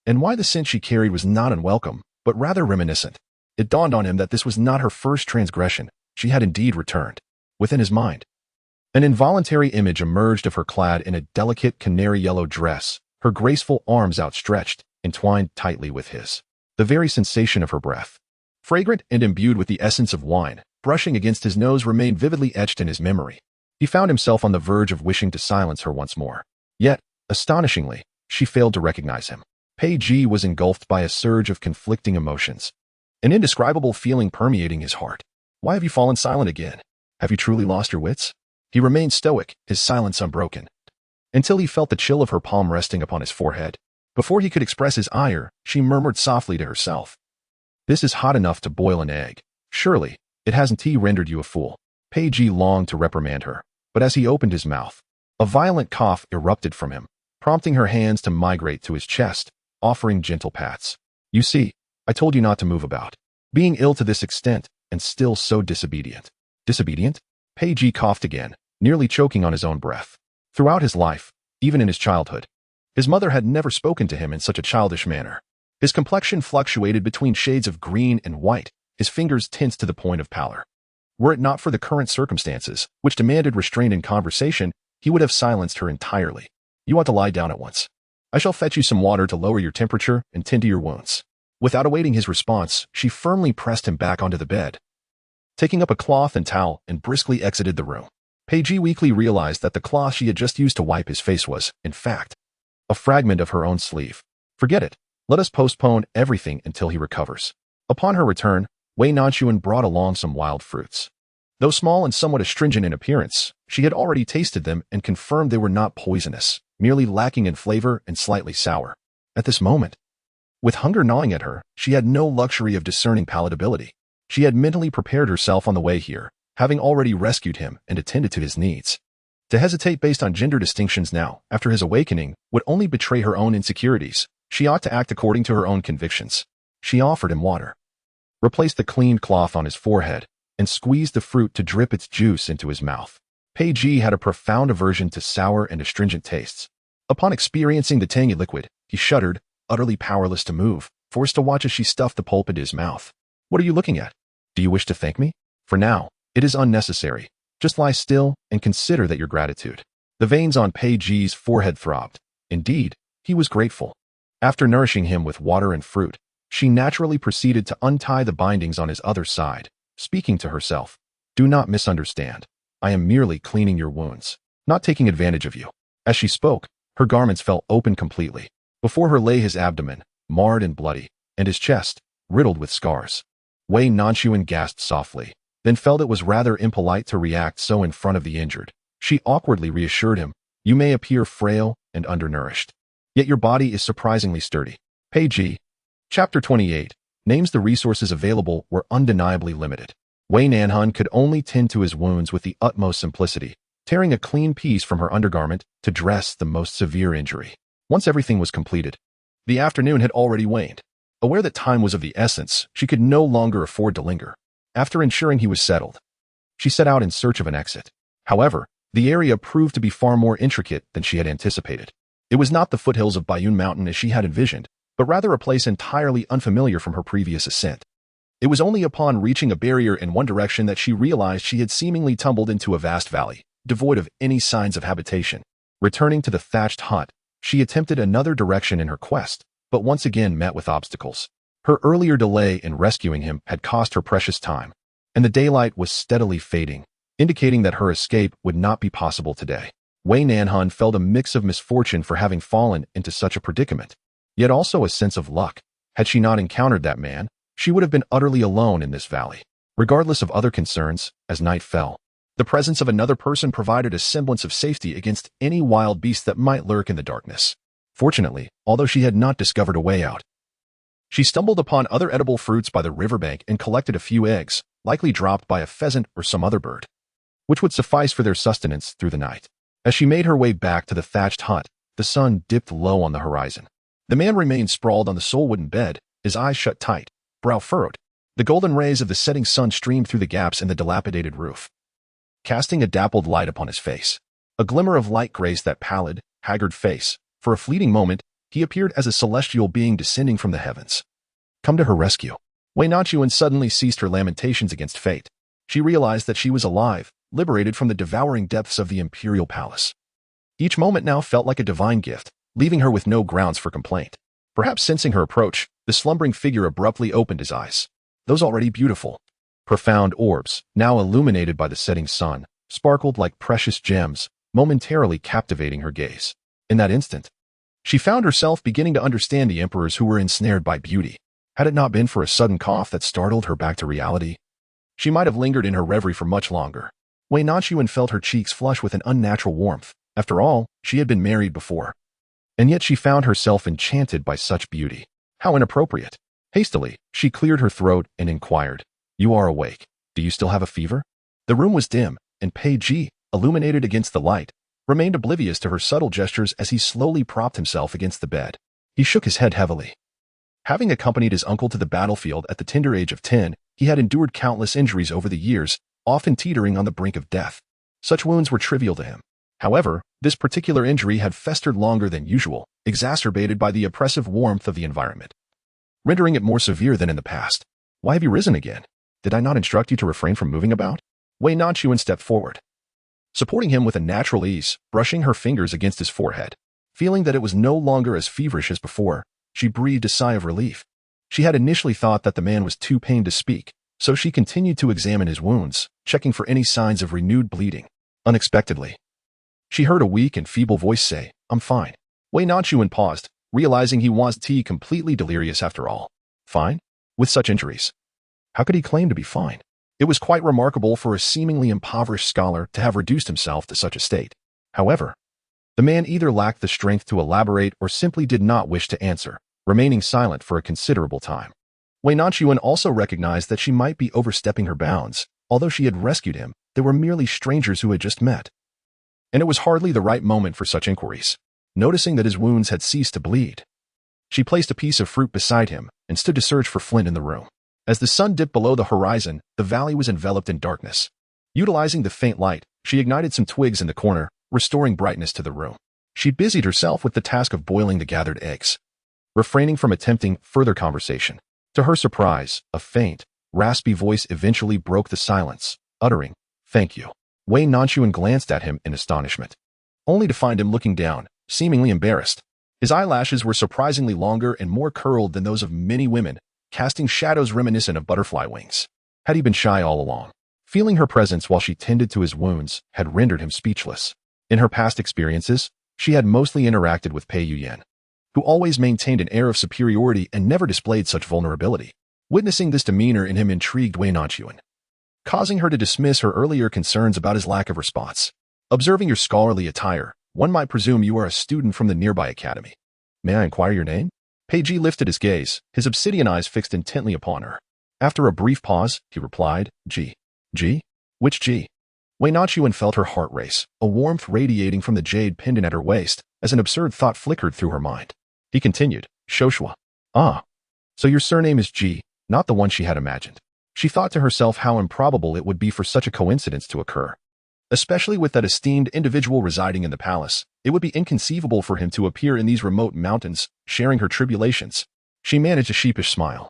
And why the scent she carried was not unwelcome, but rather reminiscent. It dawned on him that this was not her first transgression. She had indeed returned. Within his mind, an involuntary image emerged of her clad in a delicate canary yellow dress, her graceful arms outstretched, entwined tightly with his. The very sensation of her breath, fragrant and imbued with the essence of wine, brushing against his nose, remained vividly etched in his memory. He found himself on the verge of wishing to silence her once more. Yet, astonishingly, she failed to recognize him. Pei Ji was engulfed by a surge of conflicting emotions, an indescribable feeling permeating his heart. Why have you fallen silent again? Have you truly lost your wits? He remained stoic, his silence unbroken, until he felt the chill of her palm resting upon his forehead. Before he could express his ire, she murmured softly to herself, "This is hot enough to boil an egg. Surely, it hasn't rendered you a fool." Pei Ji longed to reprimand her, but as he opened his mouth, a violent cough erupted from him, prompting her hands to migrate to his chest, offering gentle pats. "You see, I told you not to move about. Being ill to this extent, and still so disobedient." Disobedient? Pei Ji coughed again, nearly choking on his own breath. Throughout his life, even in his childhood, his mother had never spoken to him in such a childish manner. His complexion fluctuated between shades of green and white, his fingers tense to the point of pallor. Were it not for the current circumstances, which demanded restraint in conversation, he would have silenced her entirely. "You ought to lie down at once. I shall fetch you some water to lower your temperature and tend to your wounds." Without awaiting his response, she firmly pressed him back onto the bed, taking up a cloth and towel, and briskly exited the room. Pei Ji weakly realized that the cloth she had just used to wipe his face was, in fact, a fragment of her own sleeve. "Forget it. Let us postpone everything until he recovers." Upon her return, Wei Nanxun brought along some wild fruits. Though small and somewhat astringent in appearance, she had already tasted them and confirmed they were not poisonous, merely lacking in flavor and slightly sour. At this moment, with hunger gnawing at her, she had no luxury of discerning palatability. She had mentally prepared herself on the way here, having already rescued him and attended to his needs. To hesitate based on gender distinctions now, after his awakening, would only betray her own insecurities. She ought to act according to her own convictions. She offered him water, replaced the cleaned cloth on his forehead, and squeezed the fruit to drip its juice into his mouth. Pei Ji had a profound aversion to sour and astringent tastes. Upon experiencing the tangy liquid, he shuddered, utterly powerless to move, forced to watch as she stuffed the pulp into his mouth. "What are you looking at? Do you wish to thank me?" "For now, it is unnecessary. Just lie still and consider that your gratitude." The veins on Pei Ji's forehead throbbed. Indeed, he was grateful. After nourishing him with water and fruit, she naturally proceeded to untie the bindings on his other side, speaking to herself, "Do not misunderstand. I am merely cleaning your wounds, not taking advantage of you." As she spoke, her garments fell open completely. Before her lay his abdomen, marred and bloody, and his chest, riddled with scars. Wei Nanxun gasped softly, then felt it was rather impolite to react so in front of the injured. She awkwardly reassured him, "You may appear frail and undernourished, yet your body is surprisingly sturdy." Pei Ji. Chapter 28 names the resources available were undeniably limited. Wei Nanxun could only tend to his wounds with the utmost simplicity, tearing a clean piece from her undergarment to dress the most severe injury. Once everything was completed, the afternoon had already waned. Aware that time was of the essence, she could no longer afford to linger. After ensuring he was settled, she set out in search of an exit. However, the area proved to be far more intricate than she had anticipated. It was not the foothills of Bayun Mountain as she had envisioned, but rather a place entirely unfamiliar from her previous ascent. It was only upon reaching a barrier in one direction that she realized she had seemingly tumbled into a vast valley, devoid of any signs of habitation. Returning to the thatched hut, she attempted another direction in her quest, but once again met with obstacles. Her earlier delay in rescuing him had cost her precious time, and the daylight was steadily fading, indicating that her escape would not be possible today. Wei Nanxun felt a mix of misfortune for having fallen into such a predicament, yet also a sense of luck. Had she not encountered that man, she would have been utterly alone in this valley. Regardless of other concerns, as night fell, the presence of another person provided a semblance of safety against any wild beast that might lurk in the darkness. Fortunately, although she had not discovered a way out, she stumbled upon other edible fruits by the riverbank and collected a few eggs, likely dropped by a pheasant or some other bird, which would suffice for their sustenance through the night. As she made her way back to the thatched hut, the sun dipped low on the horizon. The man remained sprawled on the sole wooden bed, his eyes shut tight, brow furrowed. The golden rays of the setting sun streamed through the gaps in the dilapidated roof, casting a dappled light upon his face. A glimmer of light graced that pallid, haggard face. For a fleeting moment, he appeared as a celestial being descending from the heavens. Come to her rescue. Wei Nanxun suddenly ceased her lamentations against fate. She realized that she was alive, liberated from the devouring depths of the imperial palace. Each moment now felt like a divine gift, leaving her with no grounds for complaint. Perhaps sensing her approach, the slumbering figure abruptly opened his eyes. Those already beautiful, profound orbs, now illuminated by the setting sun, sparkled like precious gems, momentarily captivating her gaze. In that instant, she found herself beginning to understand the emperors who were ensnared by beauty. Had it not been for a sudden cough that startled her back to reality, she might have lingered in her reverie for much longer. Wei Nanxun felt her cheeks flush with an unnatural warmth. After all, she had been married before. And yet she found herself enchanted by such beauty. How inappropriate. Hastily, she cleared her throat and inquired, "You are awake. Do you still have a fever?" The room was dim, and Pei Ji, illuminated against the light, remained oblivious to her subtle gestures as he slowly propped himself against the bed. He shook his head heavily. Having accompanied his uncle to the battlefield at the tender age of 10, he had endured countless injuries over the years, often teetering on the brink of death. Such wounds were trivial to him. However, this particular injury had festered longer than usual, exacerbated by the oppressive warmth of the environment, rendering it more severe than in the past. "Why have you risen again? Did I not instruct you to refrain from moving about?" Wei Nanxun stepped forward, supporting him with a natural ease, brushing her fingers against his forehead. Feeling that it was no longer as feverish as before, she breathed a sigh of relief. She had initially thought that the man was too pained to speak, so she continued to examine his wounds, checking for any signs of renewed bleeding. Unexpectedly, she heard a weak and feeble voice say, "I'm fine." Wei Nanxun paused, realizing he was completely delirious after all. Fine? With such injuries? How could he claim to be fine? It was quite remarkable for a seemingly impoverished scholar to have reduced himself to such a state. However, the man either lacked the strength to elaborate or simply did not wish to answer, remaining silent for a considerable time. Wei Nanxun also recognized that she might be overstepping her bounds. Although she had rescued him, they were merely strangers who had just met. And it was hardly the right moment for such inquiries. Noticing that his wounds had ceased to bleed, she placed a piece of fruit beside him and stood to search for Flint in the room. As the sun dipped below the horizon, the valley was enveloped in darkness. Utilizing the faint light, she ignited some twigs in the corner, restoring brightness to the room. She busied herself with the task of boiling the gathered eggs, refraining from attempting further conversation. To her surprise, a faint, raspy voice eventually broke the silence, uttering, "Thank you." Wei Nanxun glanced at him in astonishment, only to find him looking down, seemingly embarrassed. His eyelashes were surprisingly longer and more curled than those of many women, casting shadows reminiscent of butterfly wings. Had he been shy all along? Feeling her presence while she tended to his wounds had rendered him speechless. In her past experiences, she had mostly interacted with Pei Yuyan, who always maintained an air of superiority and never displayed such vulnerability. Witnessing this demeanor in him intrigued Wei Nanxun, causing her to dismiss her earlier concerns about his lack of response. Observing your scholarly attire, one might presume you are a student from the nearby academy. May I inquire your name? Pei Ji lifted his gaze, his obsidian eyes fixed intently upon her. After a brief pause, he replied, Ji. Ji? Which Ji? Wei Nanxun felt her heart race, a warmth radiating from the jade pendant at her waist, as an absurd thought flickered through her mind. He continued, Shoshua. Ah. So your surname is Ji, not the one she had imagined. She thought to herself how improbable it would be for such a coincidence to occur. Especially with that esteemed individual residing in the palace, it would be inconceivable for him to appear in these remote mountains, sharing her tribulations. She managed a sheepish smile,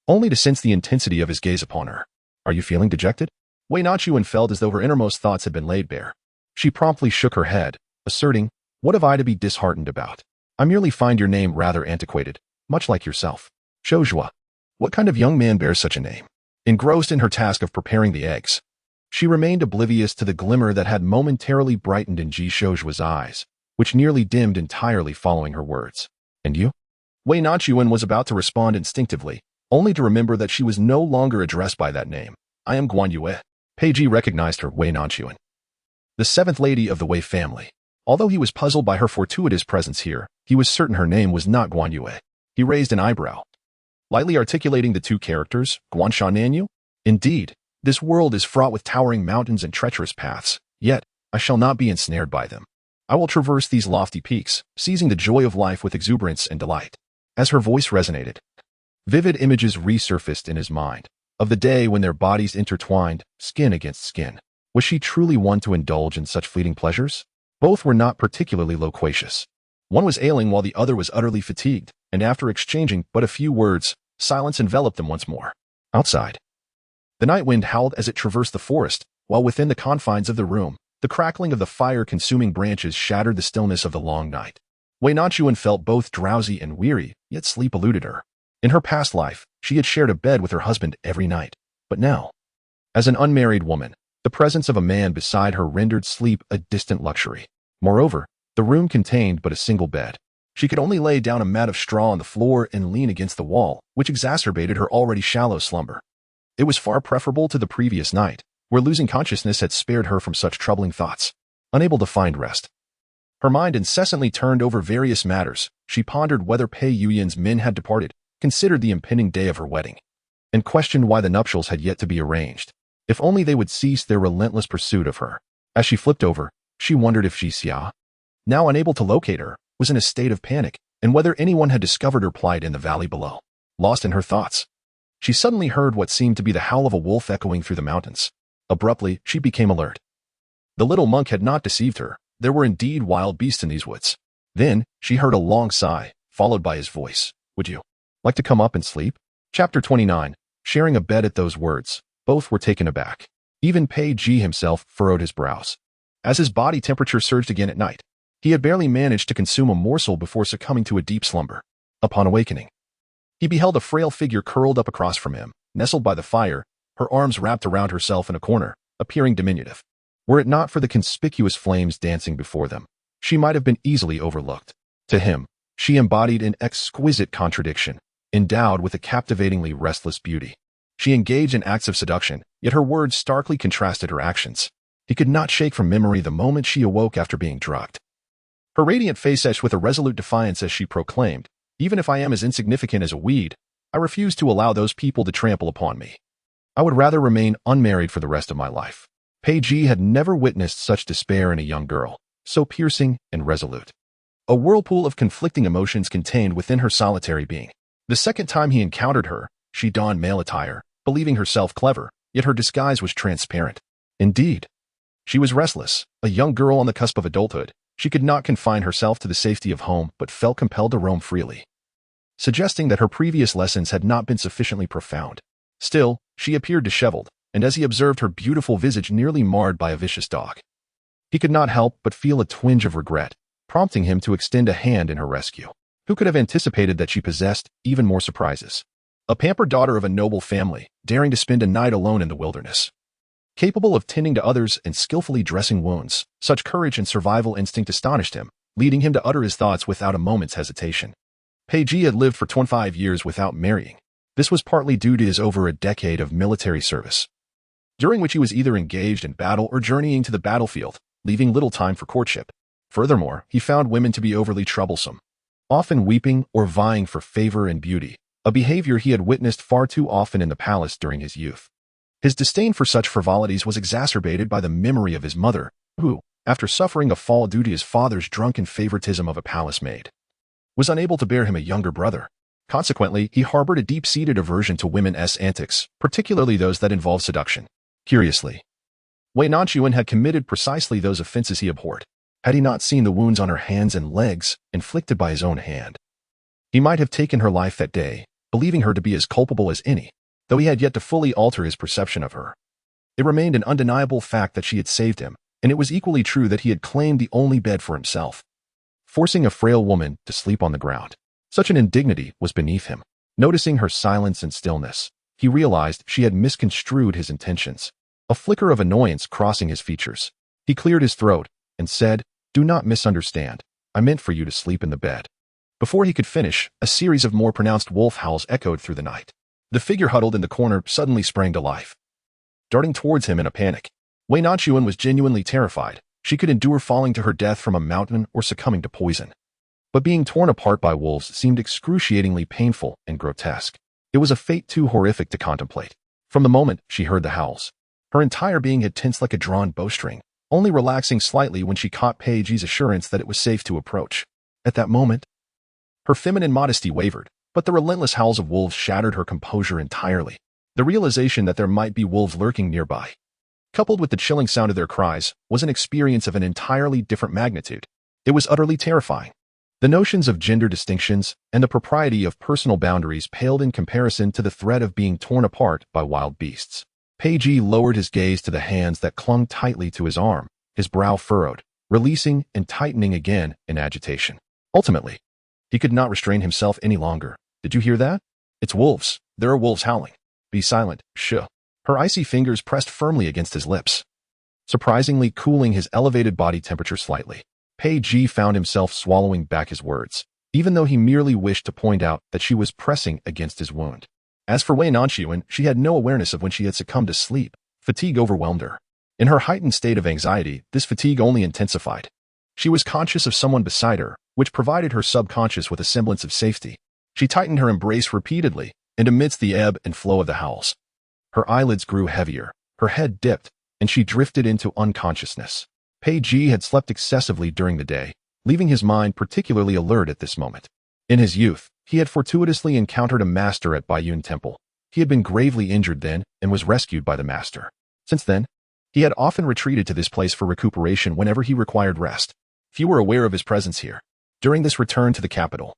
only to sense the intensity of his gaze upon her. Are you feeling dejected? Wei Nanxun felt as though her innermost thoughts had been laid bare. She promptly shook her head, asserting, What have I to be disheartened about? I merely find your name rather antiquated, much like yourself. Shoshua. What kind of young man bears such a name? Engrossed in her task of preparing the eggs, she remained oblivious to the glimmer that had momentarily brightened in Ji Shoshua's eyes, which nearly dimmed entirely following her words. And you? Wei Nanxun was about to respond instinctively, only to remember that she was no longer addressed by that name. I am Guan Yue. Pei Ji recognized her, Wei Nanxun, the seventh lady of the Wei family. Although he was puzzled by her fortuitous presence here, he was certain her name was not Guan Yue. He raised an eyebrow, lightly articulating the two characters, Guan Sha Nanyu? Indeed, This world is fraught with towering mountains and treacherous paths, yet I shall not be ensnared by them. I will traverse these lofty peaks, seizing the joy of life with exuberance and delight. As her voice resonated, vivid images resurfaced in his mind, of the day when their bodies intertwined, skin against skin. Was she truly one to indulge in such fleeting pleasures? Both were not particularly loquacious. One was ailing while the other was utterly fatigued, and after exchanging but a few words, silence enveloped them once more. Outside, the night wind howled as it traversed the forest, while within the confines of the room, the crackling of the fire-consuming branches shattered the stillness of the long night. Wei Nanxun felt both drowsy and weary, yet sleep eluded her. In her past life, she had shared a bed with her husband every night. But now, as an unmarried woman, the presence of a man beside her rendered sleep a distant luxury. Moreover, the room contained but a single bed. She could only lay down a mat of straw on the floor and lean against the wall, which exacerbated her already shallow slumber. It was far preferable to the previous night, where losing consciousness had spared her from such troubling thoughts. Unable to find rest, her mind incessantly turned over various matters. She pondered whether Pei Yuyan's men had departed, considered the impending day of her wedding, and questioned why the nuptials had yet to be arranged. If only they would cease their relentless pursuit of her. As she flipped over, she wondered if Xia, now unable to locate her, was in a state of panic, and whether anyone had discovered her plight in the valley below. Lost in her thoughts, she suddenly heard what seemed to be the howl of a wolf echoing through the mountains. Abruptly, she became alert. The little monk had not deceived her. There were indeed wild beasts in these woods. Then, she heard a long sigh, followed by his voice. Would you like to come up and sleep? Chapter 29. Sharing a bed. At those words, both were taken aback. Even Pei Ji himself furrowed his brows. As his body temperature surged again at night, he had barely managed to consume a morsel before succumbing to a deep slumber. Upon awakening, he beheld a frail figure curled up across from him, nestled by the fire, her arms wrapped around herself in a corner, appearing diminutive. Were it not for the conspicuous flames dancing before them, she might have been easily overlooked. To him, she embodied an exquisite contradiction, endowed with a captivatingly restless beauty. She engaged in acts of seduction, yet her words starkly contrasted her actions. He could not shake from memory the moment she awoke after being drugged. Her radiant face etched with a resolute defiance as she proclaimed, "Even if I am as insignificant as a weed, I refuse to allow those people to trample upon me. I would rather remain unmarried for the rest of my life." Pei Ji had never witnessed such despair in a young girl, so piercing and resolute. A whirlpool of conflicting emotions contained within her solitary being. The second time he encountered her, she donned male attire, believing herself clever, yet her disguise was transparent. Indeed, she was restless, a young girl on the cusp of adulthood. She could not confine herself to the safety of home but felt compelled to roam freely, suggesting that her previous lessons had not been sufficiently profound. Still, she appeared disheveled, and as he observed her beautiful visage nearly marred by a vicious dog, he could not help but feel a twinge of regret, prompting him to extend a hand in her rescue. Who could have anticipated that she possessed even more surprises? A pampered daughter of a noble family, daring to spend a night alone in the wilderness. Capable of tending to others and skillfully dressing wounds, such courage and survival instinct astonished him, leading him to utter his thoughts without a moment's hesitation. Pei Ji had lived for 25 years without marrying. This was partly due to his over a decade of military service, during which he was either engaged in battle or journeying to the battlefield, leaving little time for courtship. Furthermore, he found women to be overly troublesome, often weeping or vying for favor and beauty, a behavior he had witnessed far too often in the palace during his youth. His disdain for such frivolities was exacerbated by the memory of his mother, who, after suffering a fall due to his father's drunken favoritism of a palace maid, was unable to bear him a younger brother. Consequently, he harbored a deep-seated aversion to women's antics, particularly those that involved seduction. Curiously, Wei Nanxun had committed precisely those offenses he abhorred. Had he not seen the wounds on her hands and legs, inflicted by his own hand, he might have taken her life that day, believing her to be as culpable as any, though he had yet to fully alter his perception of her. It remained an undeniable fact that she had saved him, and it was equally true that he had claimed the only bed for himself, forcing a frail woman to sleep on the ground. Such an indignity was beneath him. Noticing her silence and stillness, he realized she had misconstrued his intentions. A flicker of annoyance crossing his features, he cleared his throat and said, "Do not misunderstand. I meant for you to sleep in the bed." Before he could finish, a series of more pronounced wolf howls echoed through the night. The figure huddled in the corner suddenly sprang to life, darting towards him in a panic. Wei Nanxun was genuinely terrified. She could endure falling to her death from a mountain or succumbing to poison, but being torn apart by wolves seemed excruciatingly painful and grotesque. It was a fate too horrific to contemplate. From the moment she heard the howls, Her entire being had tensed like a drawn bowstring, only relaxing slightly when she caught Pei Ji's assurance that it was safe to approach. At that moment, her feminine modesty wavered, but the relentless howls of wolves shattered her composure entirely. The realization that there might be wolves lurking nearby, coupled with the chilling sound of their cries, was an experience of an entirely different magnitude. It was utterly terrifying. The notions of gender distinctions and the propriety of personal boundaries paled in comparison to the threat of being torn apart by wild beasts. Pei Ji lowered his gaze to the hands that clung tightly to his arm, his brow furrowed, releasing and tightening again in agitation. Ultimately, he could not restrain himself any longer. Did you hear that? It's wolves. There are wolves howling. Be silent, shh. Her icy fingers pressed firmly against his lips, surprisingly cooling his elevated body temperature slightly. Pei Ji found himself swallowing back his words, even though he merely wished to point out that she was pressing against his wound. As for Wei Nanxun, she had no awareness of when she had succumbed to sleep. Fatigue overwhelmed her. In her heightened state of anxiety, this fatigue only intensified. She was conscious of someone beside her, which provided her subconscious with a semblance of safety. She tightened her embrace repeatedly, and amidst the ebb and flow of the howls, her eyelids grew heavier, her head dipped, and she drifted into unconsciousness. Pei Ji had slept excessively during the day, leaving his mind particularly alert at this moment. In his youth, he had fortuitously encountered a master at Baiyun Temple. He had been gravely injured then and was rescued by the master. Since then, he had often retreated to this place for recuperation whenever he required rest. Few were aware of his presence here. During this return to the capital,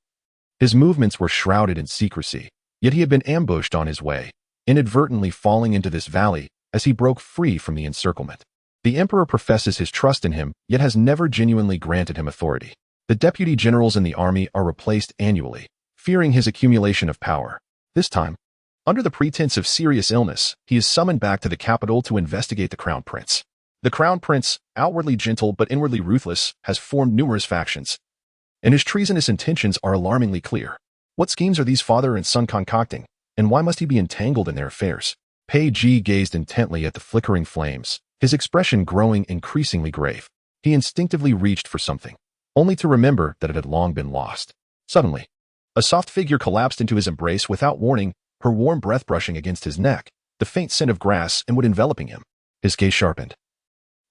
his movements were shrouded in secrecy, yet he had been ambushed on his way, inadvertently falling into this valley as he broke free from the encirclement. The emperor professes his trust in him, yet has never genuinely granted him authority. The deputy generals in the army are replaced annually, fearing his accumulation of power. This time, under the pretense of serious illness, he is summoned back to the capital to investigate the crown prince. The crown prince, outwardly gentle but inwardly ruthless, has formed numerous factions, and his treasonous intentions are alarmingly clear. What schemes are these father and son concocting, and why must he be entangled in their affairs? Pei Ji gazed intently at the flickering flames, his expression growing increasingly grave. He instinctively reached for something, only to remember that it had long been lost. Suddenly, a soft figure collapsed into his embrace without warning, her warm breath brushing against his neck, the faint scent of grass and wood enveloping him. His gaze sharpened,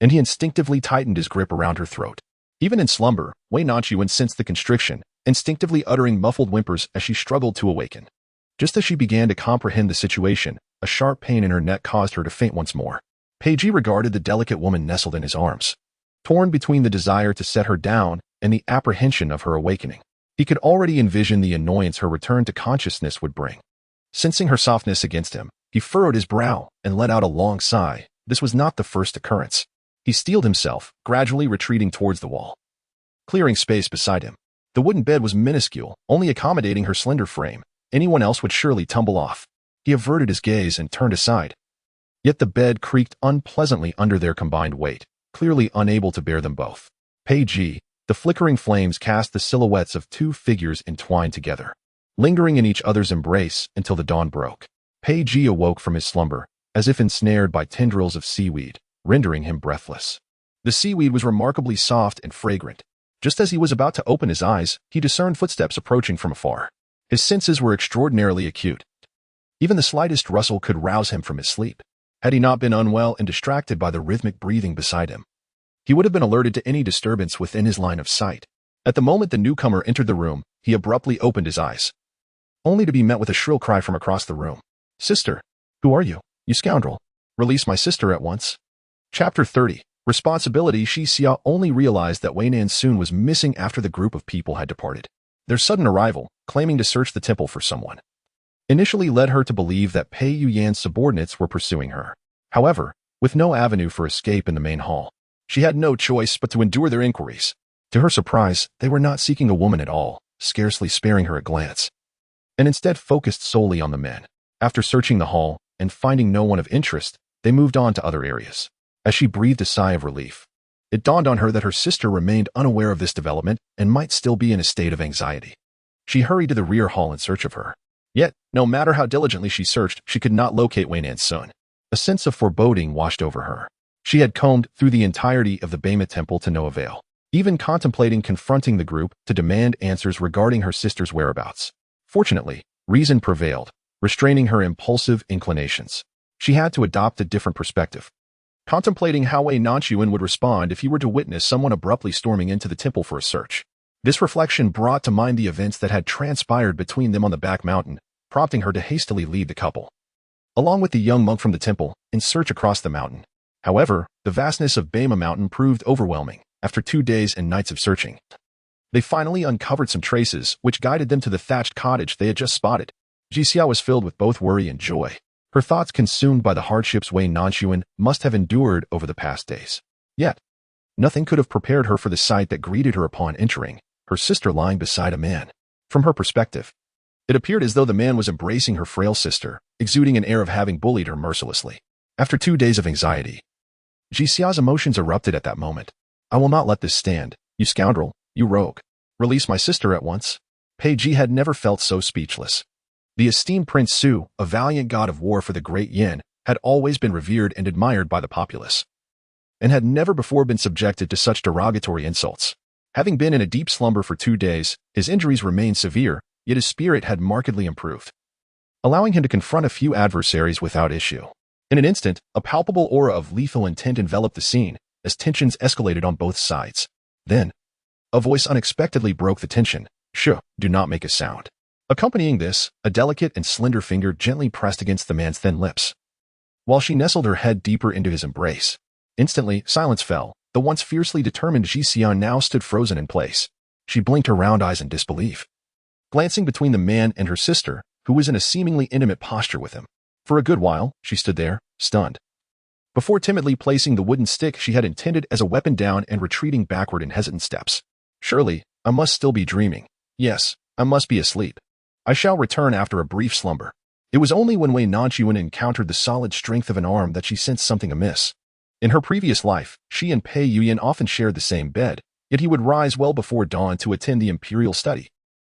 and he instinctively tightened his grip around her throat. Even in slumber, Wei Nanxun sensed the constriction, instinctively uttering muffled whimpers as she struggled to awaken. Just as she began to comprehend the situation, a sharp pain in her neck caused her to faint once more. Pei Ji regarded the delicate woman nestled in his arms, torn between the desire to set her down and the apprehension of her awakening. He could already envision the annoyance her return to consciousness would bring. Sensing her softness against him, he furrowed his brow and let out a long sigh. This was not the first occurrence. He steeled himself, gradually retreating towards the wall, clearing space beside him. The wooden bed was minuscule, only accommodating her slender frame. Anyone else would surely tumble off. He averted his gaze and turned aside. Yet the bed creaked unpleasantly under their combined weight, clearly unable to bear them both. Pei Ji, the flickering flames cast the silhouettes of two figures entwined together, lingering in each other's embrace until the dawn broke. Pei Ji awoke from his slumber, as if ensnared by tendrils of seaweed, rendering him breathless. The seaweed was remarkably soft and fragrant. Just as he was about to open his eyes, he discerned footsteps approaching from afar. His senses were extraordinarily acute. Even the slightest rustle could rouse him from his sleep. Had he not been unwell and distracted by the rhythmic breathing beside him, he would have been alerted to any disturbance within his line of sight. At the moment the newcomer entered the room, he abruptly opened his eyes, only to be met with a shrill cry from across the room. "Sister, who are you? You scoundrel! Release my sister at once." Chapter 30. Responsibility. Shi Xia only realized that Wei Nanxun was missing after the group of people had departed. Their sudden arrival, claiming to search the temple for someone, initially led her to believe that Pei Yuyan's subordinates were pursuing her. However, with no avenue for escape in the main hall, she had no choice but to endure their inquiries. To her surprise, they were not seeking a woman at all, scarcely sparing her a glance, and instead focused solely on the men. After searching the hall and finding no one of interest, they moved on to other areas. As she breathed a sigh of relief, it dawned on her that her sister remained unaware of this development and might still be in a state of anxiety. She hurried to the rear hall in search of her. Yet, no matter how diligently she searched, she could not locate Wei Nanxun. A sense of foreboding washed over her. She had combed through the entirety of the Bema temple to no avail, even contemplating confronting the group to demand answers regarding her sister's whereabouts. Fortunately, reason prevailed, restraining her impulsive inclinations. She had to adopt a different perspective. contemplating how Wei Nanxun would respond if he were to witness someone abruptly storming into the temple for a search. This reflection brought to mind the events that had transpired between them on the back mountain, prompting her to hastily lead the couple, along with the young monk from the temple, in search across the mountain. However, the vastness of Bema Mountain proved overwhelming. After 2 days and nights of searching, they finally uncovered some traces, which guided them to the thatched cottage they had just spotted. Jixia was filled with both worry and joy, her thoughts consumed by the hardships Wei Nanxun must have endured over the past days. Yet, nothing could have prepared her for the sight that greeted her upon entering, her sister lying beside a man. From her perspective, it appeared as though the man was embracing her frail sister, exuding an air of having bullied her mercilessly. After 2 days of anxiety, Jixia's emotions erupted at that moment. "I will not let this stand, you scoundrel, you rogue. Release my sister at once." Pei Ji had never felt so speechless. The esteemed Prince Su, a valiant god of war for the great Yin, had always been revered and admired by the populace, and had never before been subjected to such derogatory insults. Having been in a deep slumber for 2 days, his injuries remained severe, yet his spirit had markedly improved, allowing him to confront a few adversaries without issue. In an instant, a palpable aura of lethal intent enveloped the scene, as tensions escalated on both sides. Then, a voice unexpectedly broke the tension. "Shh, do not make a sound." Accompanying this, a delicate and slender finger gently pressed against the man's thin lips, while she nestled her head deeper into his embrace. Instantly, silence fell. The once fiercely determined Jixian now stood frozen in place. She blinked her round eyes in disbelief, glancing between the man and her sister, who was in a seemingly intimate posture with him. For a good while, she stood there, stunned, before timidly placing the wooden stick she had intended as a weapon down and retreating backward in hesitant steps. "Surely, I must still be dreaming. Yes, I must be asleep. I shall return after a brief slumber." It was only when Wei Nanxun encountered the solid strength of an arm that she sensed something amiss. In her previous life, she and Pei Yuyan often shared the same bed, yet he would rise well before dawn to attend the imperial study.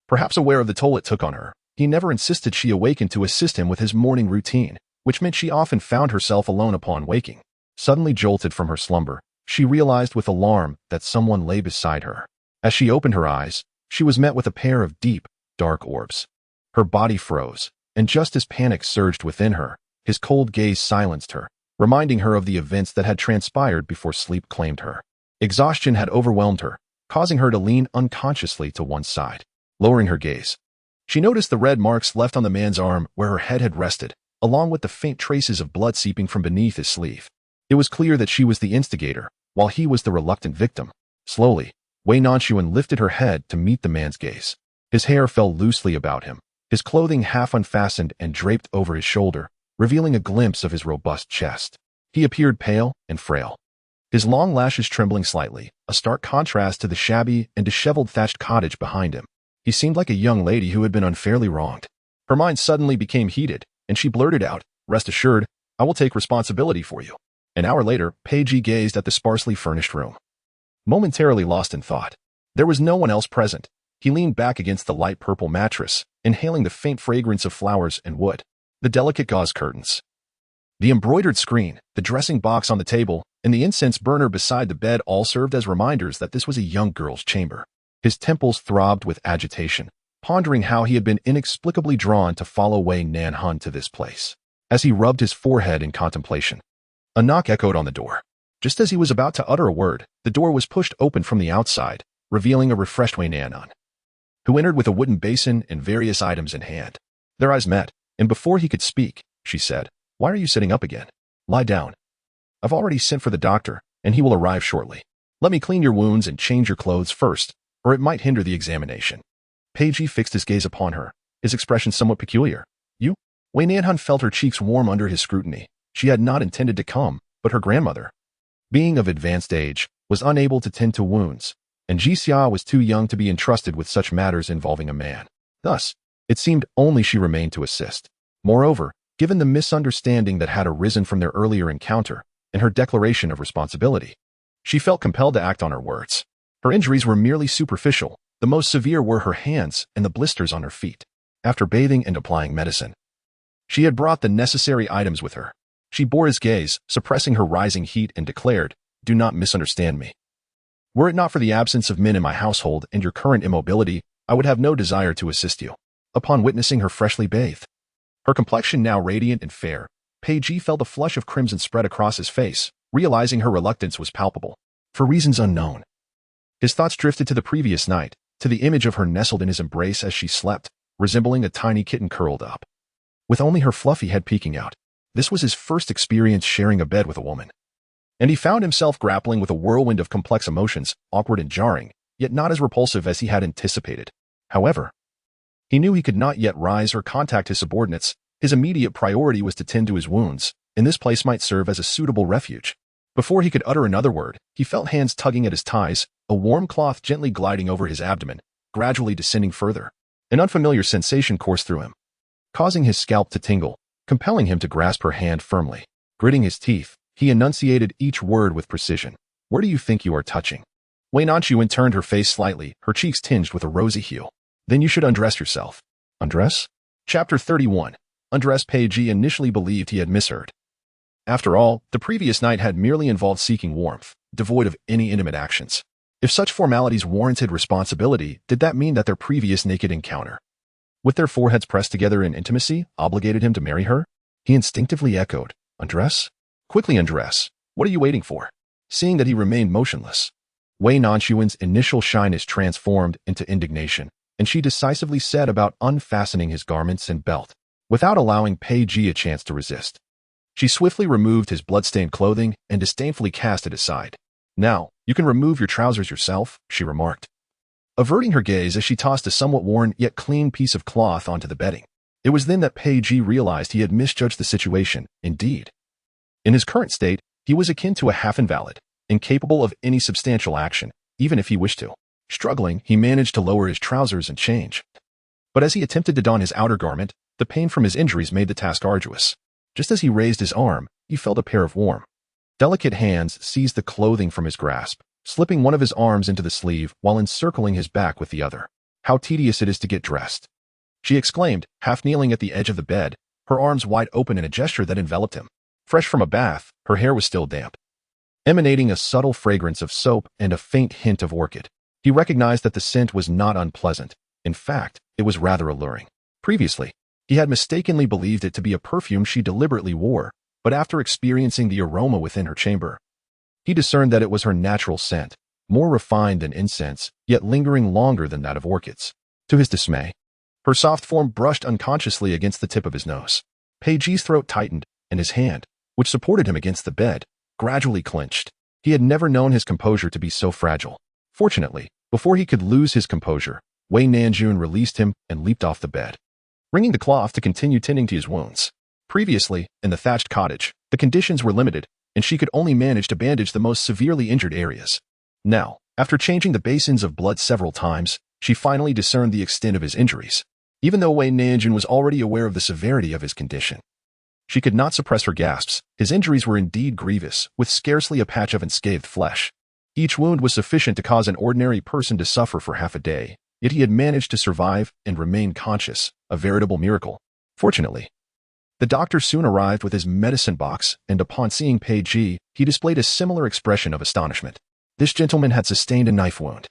Perhaps aware of the toll it took on her, he never insisted she awaken to assist him with his morning routine, which meant she often found herself alone upon waking. Suddenly jolted from her slumber, she realized with alarm that someone lay beside her. As she opened her eyes, she was met with a pair of deep, dark orbs. Her body froze, and just as panic surged within her, his cold gaze silenced her, reminding her of the events that had transpired before sleep claimed her. Exhaustion had overwhelmed her, causing her to lean unconsciously to one side. Lowering her gaze, she noticed the red marks left on the man's arm where her head had rested, along with the faint traces of blood seeping from beneath his sleeve. It was clear that she was the instigator, while he was the reluctant victim. Slowly, Wei Nanxun lifted her head to meet the man's gaze. His hair fell loosely about him, his clothing half unfastened and draped over his shoulder, revealing a glimpse of his robust chest. He appeared pale and frail, his long lashes trembling slightly, a stark contrast to the shabby and disheveled thatched cottage behind him. He seemed like a young lady who had been unfairly wronged. Her mind suddenly became heated, and she blurted out, "Rest assured, I will take responsibility for you." An hour later, Pei Ji gazed at the sparsely furnished room, momentarily lost in thought. There was no one else present. He leaned back against the light purple mattress, inhaling the faint fragrance of flowers and wood. The delicate gauze curtains, the embroidered screen, the dressing box on the table, and the incense burner beside the bed all served as reminders that this was a young girl's chamber. His temples throbbed with agitation, pondering how he had been inexplicably drawn to follow Wei Nanxun to this place. As he rubbed his forehead in contemplation, a knock echoed on the door. Just as he was about to utter a word, the door was pushed open from the outside, revealing a refreshed Wei Nanxun, who entered with a wooden basin and various items in hand. Their eyes met, and before he could speak, she said, "Why are you sitting up again? Lie down. I've already sent for the doctor, and he will arrive shortly. Let me clean your wounds and change your clothes first, or it might hinder the examination." Pei Ji fixed his gaze upon her, his expression somewhat peculiar. "You?" Wei Nanxun felt her cheeks warm under his scrutiny. She had not intended to come, but her grandmother, being of advanced age, was unable to tend to wounds, and Jixia was too young to be entrusted with such matters involving a man. Thus, it seemed only she remained to assist. Moreover, given the misunderstanding that had arisen from their earlier encounter and her declaration of responsibility, she felt compelled to act on her words. Her injuries were merely superficial. The most severe were her hands and the blisters on her feet. After bathing and applying medicine, she had brought the necessary items with her. She bore his gaze, suppressing her rising heat, and declared, "Do not misunderstand me. Were it not for the absence of men in my household and your current immobility, I would have no desire to assist you." Upon witnessing her freshly bathed, her complexion now radiant and fair, Pei Ji felt a flush of crimson spread across his face, realizing her reluctance was palpable. For reasons unknown, his thoughts drifted to the previous night, to the image of her nestled in his embrace as she slept, resembling a tiny kitten curled up, with only her fluffy head peeking out. This was his first experience sharing a bed with a woman, and he found himself grappling with a whirlwind of complex emotions, awkward and jarring, yet not as repulsive as he had anticipated. However, he knew he could not yet rise or contact his subordinates. His immediate priority was to tend to his wounds, and this place might serve as a suitable refuge. Before he could utter another word, he felt hands tugging at his thighs, a warm cloth gently gliding over his abdomen, gradually descending further. An unfamiliar sensation coursed through him, causing his scalp to tingle, compelling him to grasp her hand firmly. Gritting his teeth, he enunciated each word with precision. Where do you think you are touching? Wei Nanxun turned her face slightly, her cheeks tinged with a rosy hue. Then you should undress yourself. Undress? Chapter 31. Undress. Pei Ji initially believed he had misheard. After all, the previous night had merely involved seeking warmth, devoid of any intimate actions. If such formalities warranted responsibility, did that mean that their previous naked encounter, with their foreheads pressed together in intimacy, obligated him to marry her? He instinctively echoed, undress? Quickly undress. What are you waiting for? Seeing that he remained motionless, Wei Nanxuan's initial shyness transformed into indignation, and she decisively set about unfastening his garments and belt, without allowing Pei Ji a chance to resist. She swiftly removed his blood-stained clothing and disdainfully cast it aside. Now, you can remove your trousers yourself, she remarked, averting her gaze as she tossed a somewhat worn yet clean piece of cloth onto the bedding. It was then that Pei Ji realized he had misjudged the situation. Indeed, in his current state, he was akin to a half-invalid, incapable of any substantial action, even if he wished to. Struggling, he managed to lower his trousers and change. But as he attempted to don his outer garment, the pain from his injuries made the task arduous. Just as he raised his arm, he felt a pair of warm, delicate hands seize the clothing from his grasp, slipping one of his arms into the sleeve while encircling his back with the other. How tedious it is to get dressed, she exclaimed, half kneeling at the edge of the bed, her arms wide open in a gesture that enveloped him. Fresh from a bath, her hair was still damp, emanating a subtle fragrance of soap and a faint hint of orchid. He recognized that the scent was not unpleasant. In fact, it was rather alluring. Previously, he had mistakenly believed it to be a perfume she deliberately wore, but after experiencing the aroma within her chamber, he discerned that it was her natural scent, more refined than incense, yet lingering longer than that of orchids. To his dismay, her soft form brushed unconsciously against the tip of his nose. Pei Ji's throat tightened, and his hand, which supported him against the bed, gradually clenched. He had never known his composure to be so fragile. Fortunately, before he could lose his composure, Wei Nanxun released him and leaped off the bed, wringing the cloth to continue tending to his wounds. Previously, in the thatched cottage, the conditions were limited, and she could only manage to bandage the most severely injured areas. Now, after changing the basins of blood several times, she finally discerned the extent of his injuries. Even though Wei Nanxun was already aware of the severity of his condition, she could not suppress her gasps. His injuries were indeed grievous, with scarcely a patch of unscathed flesh. Each wound was sufficient to cause an ordinary person to suffer for half a day, yet he had managed to survive and remain conscious, a veritable miracle. Fortunately, the doctor soon arrived with his medicine box, and upon seeing Pei Ji, he displayed a similar expression of astonishment. This gentleman had sustained a knife wound.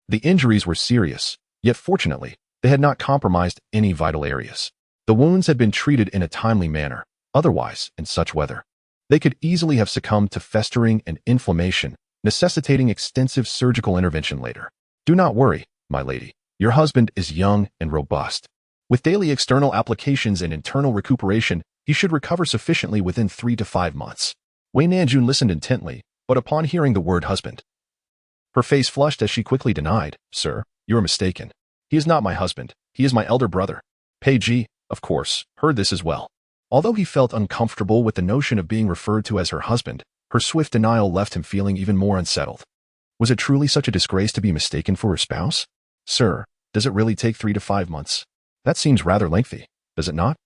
The injuries were serious, yet fortunately, they had not compromised any vital areas. The wounds had been treated in a timely manner. Otherwise, in such weather, they could easily have succumbed to festering and inflammation, necessitating extensive surgical intervention later. Do not worry, my lady. Your husband is young and robust. With daily external applications and internal recuperation, he should recover sufficiently within 3 to 5 months. Wei Nanxun listened intently, but upon hearing the word husband, her face flushed as she quickly denied, Sir, you are mistaken. He is not my husband. He is my elder brother. Pei Ji, of course, heard this as well. Although he felt uncomfortable with the notion of being referred to as her husband, her swift denial left him feeling even more unsettled. Was it truly such a disgrace to be mistaken for her spouse? Sir, does it really take 3 to 5 months? That seems rather lengthy, does it not?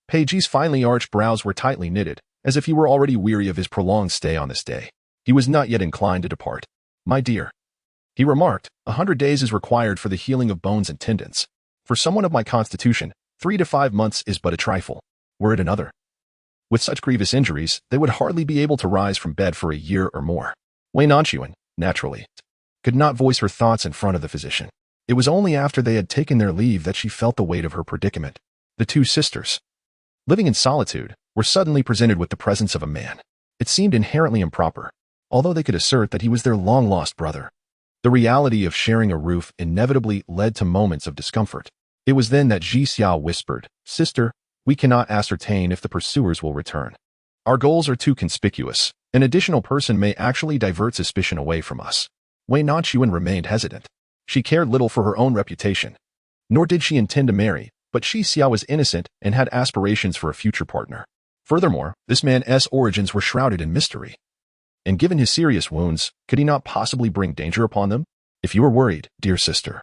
Pei Ji's finely arched brows were tightly knitted, as if he were already weary of his prolonged stay on this day. He was not yet inclined to depart. My dear, he remarked, 100 days is required for the healing of bones and tendons. For someone of my constitution, 3 to 5 months is but a trifle. Were it another, with such grievous injuries, they would hardly be able to rise from bed for a year or more. Wei Nanxun, naturally, could not voice her thoughts in front of the physician. It was only after they had taken their leave that she felt the weight of her predicament. The two sisters, living in solitude, were suddenly presented with the presence of a man. It seemed inherently improper, although they could assert that he was their long-lost brother. The reality of sharing a roof inevitably led to moments of discomfort. It was then that Ji Xiao whispered, "Sister, we cannot ascertain if the pursuers will return. Our goals are too conspicuous. An additional person may actually divert suspicion away from us." Wei Nanxun remained hesitant. She cared little for her own reputation. Nor did she intend to marry, but Ji Xiao was innocent and had aspirations for a future partner. Furthermore, this man's origins were shrouded in mystery. And given his serious wounds, could he not possibly bring danger upon them? If you are worried, dear sister,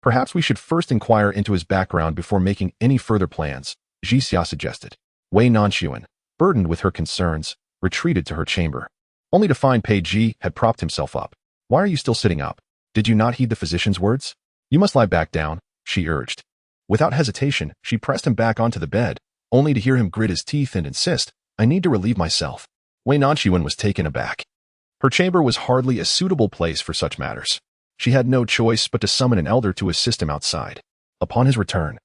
perhaps we should first inquire into his background before making any further plans, Ji Xiao suggested. Wei Nanxun, burdened with her concerns, retreated to her chamber, only to find Pei Ji had propped himself up. "Why are you still sitting up? Did you not heed the physician's words? You must lie back down," she urged. Without hesitation, she pressed him back onto the bed, only to hear him grit his teeth and insist, "I need to relieve myself." Wei Nanxun was taken aback. Her chamber was hardly a suitable place for such matters. She had no choice but to summon an elder to assist him outside. Upon his return,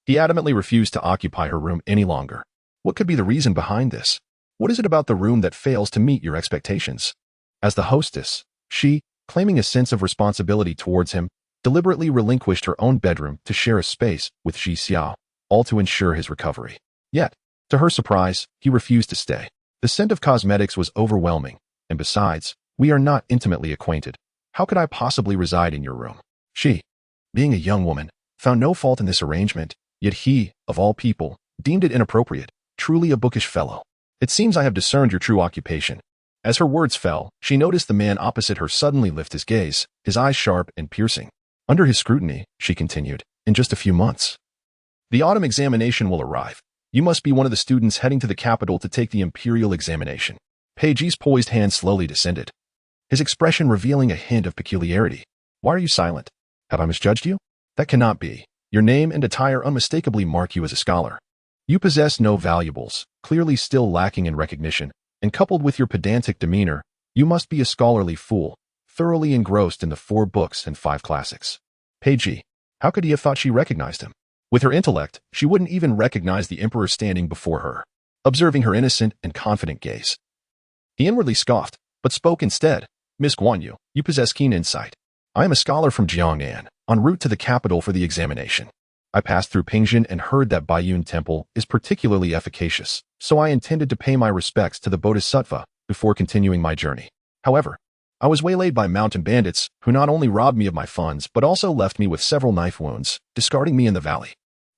he adamantly refused to occupy her room any longer. What could be the reason behind this? What is it about the room that fails to meet your expectations? As the hostess, she, claiming a sense of responsibility towards him, deliberately relinquished her own bedroom to share a space with Ji Xiao, all to ensure his recovery. Yet, to her surprise, he refused to stay. The scent of cosmetics was overwhelming, and besides, we are not intimately acquainted. How could I possibly reside in your room? She, being a young woman, found no fault in this arrangement, yet he, of all people, deemed it inappropriate, truly a bookish fellow. "It seems I have discerned your true occupation." As her words fell, she noticed the man opposite her suddenly lift his gaze, his eyes sharp and piercing. "Under his scrutiny," she continued, "in just a few months, the autumn examination will arrive. You must be one of the students heading to the capital to take the imperial examination." Pei Ji's poised hand slowly descended, his expression revealing a hint of peculiarity. "Why are you silent? Have I misjudged you? That cannot be. Your name and attire unmistakably mark you as a scholar. You possess no valuables, clearly still lacking in recognition, and coupled with your pedantic demeanor, you must be a scholarly fool, thoroughly engrossed in the 4 books and 5 classics." Pei Ji, how could he have thought she recognized him? With her intellect, she wouldn't even recognize the emperor standing before her, observing her innocent and confident gaze. He inwardly scoffed, but spoke instead. "Miss Guan Yu, you possess keen insight. I am a scholar from Jiang'an, en route to the capital for the examination. I passed through Pingjin and heard that Baiyun Temple is particularly efficacious, so I intended to pay my respects to the Bodhisattva before continuing my journey. However, I was waylaid by mountain bandits who not only robbed me of my funds but also left me with several knife wounds, discarding me in the valley.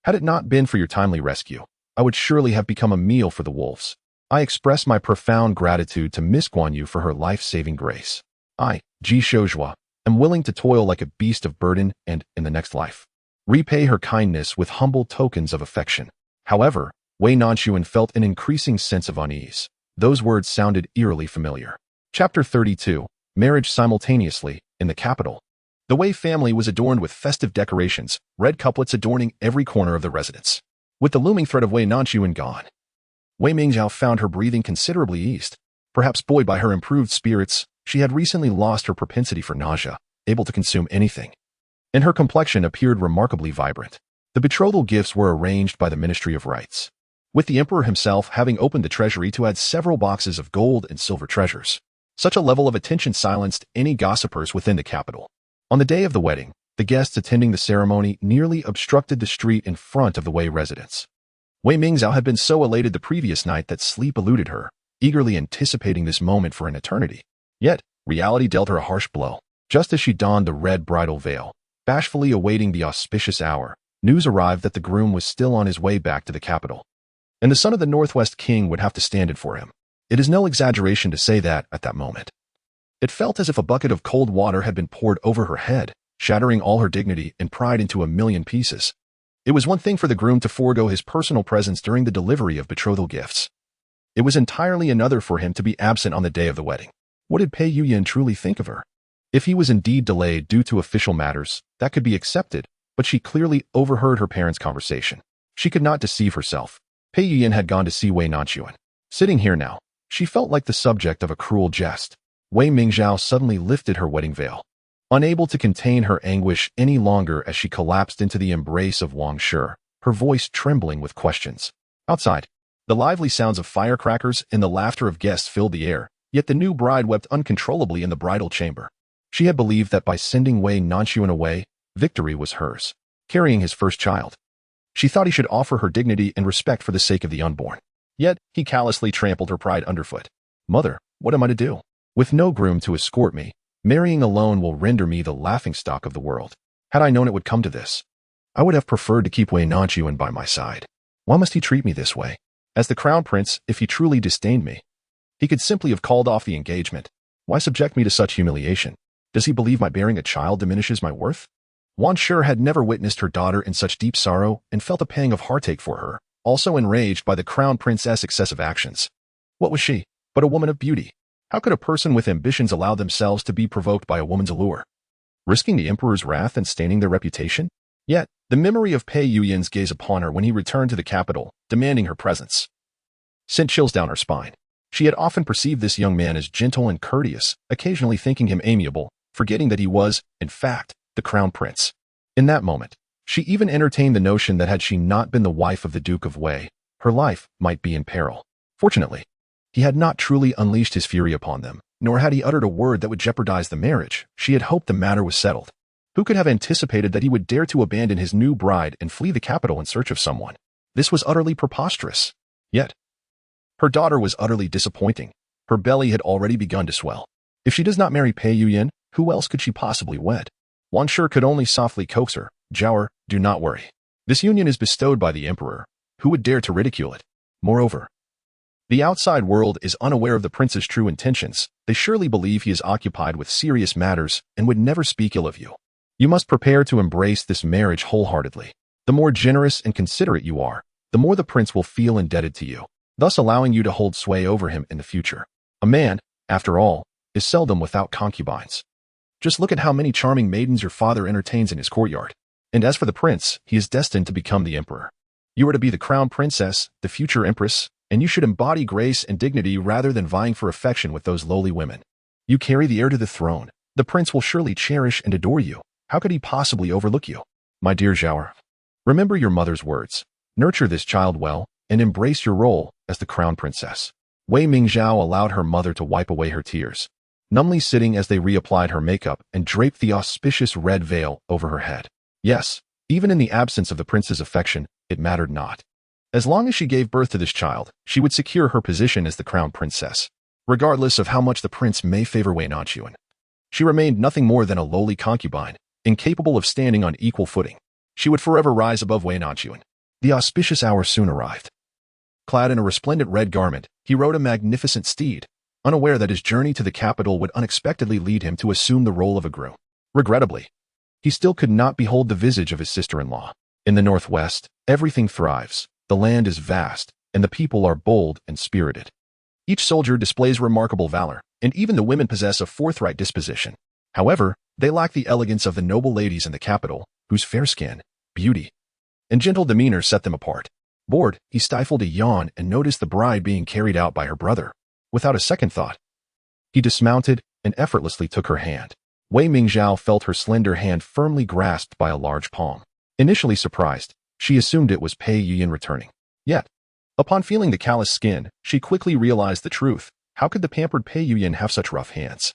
Had it not been for your timely rescue, I would surely have become a meal for the wolves. I express my profound gratitude to Miss Guan Yu for her life-saving grace. I, Ji Shouzhua, am willing to toil like a beast of burden and, in the next life, repay her kindness with humble tokens of affection." However, Wei Nanxun felt an increasing sense of unease. Those words sounded eerily familiar. Chapter 32, Marriage Simultaneously, in the capital. The Wei family was adorned with festive decorations, red couplets adorning every corner of the residence. With the looming threat of Wei Nanxun gone, Wei Mingzhao found her breathing considerably eased. Perhaps buoyed by her improved spirits, she had recently lost her propensity for nausea, able to consume anything. And her complexion appeared remarkably vibrant. The betrothal gifts were arranged by the Ministry of Rites, with the emperor himself having opened the treasury to add several boxes of gold and silver treasures. Such a level of attention silenced any gossipers within the capital. On the day of the wedding, the guests attending the ceremony nearly obstructed the street in front of the Wei residence. Wei Mingzhao had been so elated the previous night that sleep eluded her, eagerly anticipating this moment for an eternity. Yet, reality dealt her a harsh blow. Just as she donned the red bridal veil, bashfully awaiting the auspicious hour, news arrived that the groom was still on his way back to the capital, and the son of the Northwest King would have to stand in for him. It is no exaggeration to say that, at that moment, it felt as if a bucket of cold water had been poured over her head, shattering all her dignity and pride into a million pieces. It was one thing for the groom to forego his personal presence during the delivery of betrothal gifts. It was entirely another for him to be absent on the day of the wedding. What did Pei Yuyan truly think of her? If he was indeed delayed due to official matters, that could be accepted, but she clearly overheard her parents' conversation. She could not deceive herself. Pei Yuyan had gone to see Wei Nanxun. Sitting here now, she felt like the subject of a cruel jest. Wei Mingzhao suddenly lifted her wedding veil, unable to contain her anguish any longer as she collapsed into the embrace of Wang Shi, her voice trembling with questions. Outside, The lively sounds of firecrackers and the laughter of guests filled the air, yet the new bride wept uncontrollably in the bridal chamber. She had believed that by sending Wei Nanxun away, victory was hers, carrying his first child. She thought he should offer her dignity and respect for the sake of the unborn. Yet, he callously trampled her pride underfoot. Mother, what am I to do? With no groom to escort me, marrying alone will render me the laughingstock of the world. Had I known it would come to this, I would have preferred to keep Wei Nanxun by my side. Why must he treat me this way? As the crown prince, if he truly disdained me, he could simply have called off the engagement. Why subject me to such humiliation? Does he believe my bearing a child diminishes my worth? Wan Shi had never witnessed her daughter in such deep sorrow and felt a pang of heartache for her, also enraged by the crown princess' excessive actions. What was she but a woman of beauty? How could a person with ambitions allow themselves to be provoked by a woman's allure, risking the emperor's wrath and staining their reputation? Yet, the memory of Pei Yuyan's gaze upon her when he returned to the capital, demanding her presence, sent chills down her spine. She had often perceived this young man as gentle and courteous, occasionally thinking him amiable, forgetting that he was, in fact, the crown prince. In that moment, she even entertained the notion that had she not been the wife of the Duke of Wei, her life might be in peril. Fortunately, he had not truly unleashed his fury upon them, nor had he uttered a word that would jeopardize the marriage. She had hoped the matter was settled. Who could have anticipated that he would dare to abandon his new bride and flee the capital in search of someone? This was utterly preposterous. Yet, her daughter was utterly disappointing. Her belly had already begun to swell. If she does not marry Pei Yuyan, who else could she possibly wed? Wan Shi could only softly coax her. Zhao, do not worry. This union is bestowed by the emperor. Who would dare to ridicule it? Moreover, the outside world is unaware of the prince's true intentions. They surely believe he is occupied with serious matters and would never speak ill of you. You must prepare to embrace this marriage wholeheartedly. The more generous and considerate you are, the more the prince will feel indebted to you, thus allowing you to hold sway over him in the future. A man, after all, is seldom without concubines. Just look at how many charming maidens your father entertains in his courtyard. And as for the prince, he is destined to become the emperor. You are to be the crown princess, the future empress, and you should embody grace and dignity rather than vying for affection with those lowly women. You carry the heir to the throne. The prince will surely cherish and adore you. How could he possibly overlook you? My dear Zhao, remember your mother's words. Nurture this child well, and embrace your role as the crown princess. Wei Mingzhao allowed her mother to wipe away her tears, numbly sitting as they reapplied her makeup and draped the auspicious red veil over her head. Yes, even in the absence of the prince's affection, it mattered not. As long as she gave birth to this child, she would secure her position as the crown princess, regardless of how much the prince may favor Wei Nanxun. She remained nothing more than a lowly concubine, incapable of standing on equal footing. She would forever rise above Wei Nanxun. The auspicious hour soon arrived. Clad in a resplendent red garment, he rode a magnificent steed, unaware that his journey to the capital would unexpectedly lead him to assume the role of a groom. Regrettably, he still could not behold the visage of his sister-in-law. In the northwest, everything thrives, the land is vast, and the people are bold and spirited. Each soldier displays remarkable valor, and even the women possess a forthright disposition. However, they lack the elegance of the noble ladies in the capital, whose fair skin, beauty, and gentle demeanor set them apart. Bored, he stifled a yawn and noticed the bride being carried out by her brother. Without a second thought, he dismounted and effortlessly took her hand. Wei Mingzhao felt her slender hand firmly grasped by a large palm. Initially surprised, she assumed it was Pei Yuyan returning. Yet, upon feeling the callous skin, she quickly realized the truth. How could the pampered Pei Yuyan have such rough hands?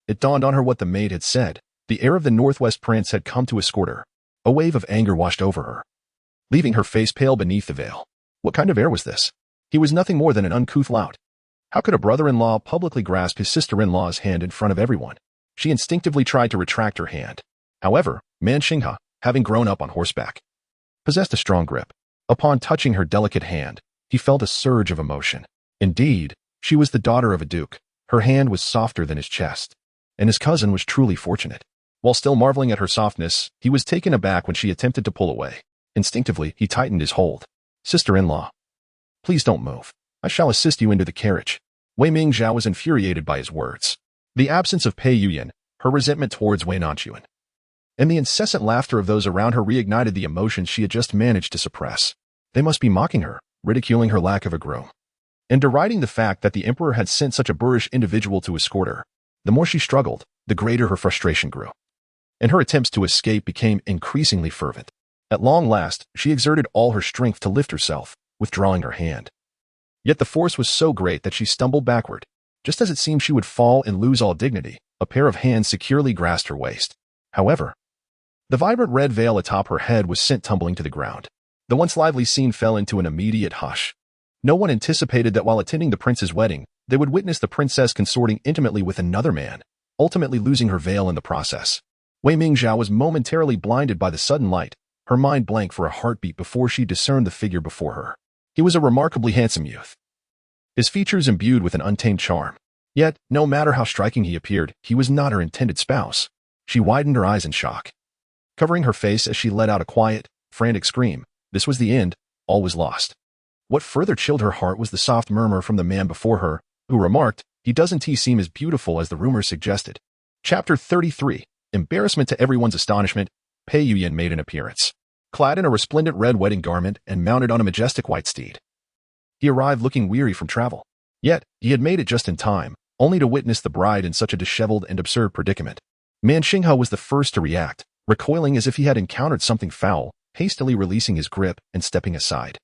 It dawned on her what the maid had said. The heir of the Northwest Prince had come to escort her. A wave of anger washed over her, leaving her face pale beneath the veil. What kind of heir was this? He was nothing more than an uncouth lout. How could a brother-in-law publicly grasp his sister-in-law's hand in front of everyone? She instinctively tried to retract her hand. However, Man Xinghe, having grown up on horseback, possessed a strong grip. Upon touching her delicate hand, he felt a surge of emotion. Indeed, she was the daughter of a duke. Her hand was softer than his chest, and his cousin was truly fortunate. While still marveling at her softness, he was taken aback when she attempted to pull away. Instinctively, he tightened his hold. Sister-in-law, please don't move. I shall assist you into the carriage. Wei Mingzhao was infuriated by his words. The absence of Pei Yuyan, her resentment towards Wei Nanxun, and the incessant laughter of those around her reignited the emotions she had just managed to suppress. They must be mocking her, ridiculing her lack of a groom, and deriding the fact that the emperor had sent such a boorish individual to escort her. The more she struggled, the greater her frustration grew, and her attempts to escape became increasingly fervent. At long last, she exerted all her strength to lift herself, withdrawing her hand. Yet the force was so great that she stumbled backward. Just as it seemed she would fall and lose all dignity, a pair of hands securely grasped her waist. However, the vibrant red veil atop her head was sent tumbling to the ground. The once lively scene fell into an immediate hush. No one anticipated that while attending the prince's wedding, they would witness the princess consorting intimately with another man, ultimately losing her veil in the process. Wei Mingzhao was momentarily blinded by the sudden light, her mind blank for a heartbeat before she discerned the figure before her. He was a remarkably handsome youth, his features imbued with an untamed charm. Yet, no matter how striking he appeared, he was not her intended spouse. She widened her eyes in shock, covering her face as she let out a quiet, frantic scream. This was the end, all was lost. What further chilled her heart was the soft murmur from the man before her, who remarked, "He doesn't seem as beautiful as the rumors suggested." Chapter 33. Embarrassment to everyone's astonishment, Pei Yuyan made an appearance, clad in a resplendent red wedding garment and mounted on a majestic white steed. He arrived looking weary from travel. Yet, he had made it just in time, only to witness the bride in such a disheveled and absurd predicament. Man Xinghe was the first to react, recoiling as if he had encountered something foul, hastily releasing his grip and stepping aside.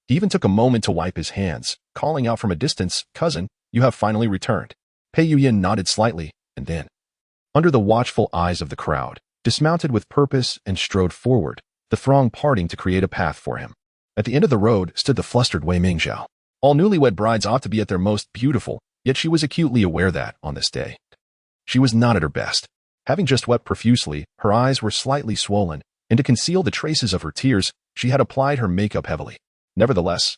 He even took a moment to wipe his hands, calling out from a distance, "Cousin, you have finally returned." Pei Yuyan nodded slightly, and then, under the watchful eyes of the crowd, dismounted with purpose and strode forward, the throng parting to create a path for him. At the end of the road stood the flustered Wei Mingzhao. All newlywed brides ought to be at their most beautiful, yet she was acutely aware that, on this day, she was not at her best. Having just wept profusely, her eyes were slightly swollen, and to conceal the traces of her tears, she had applied her makeup heavily. Nevertheless,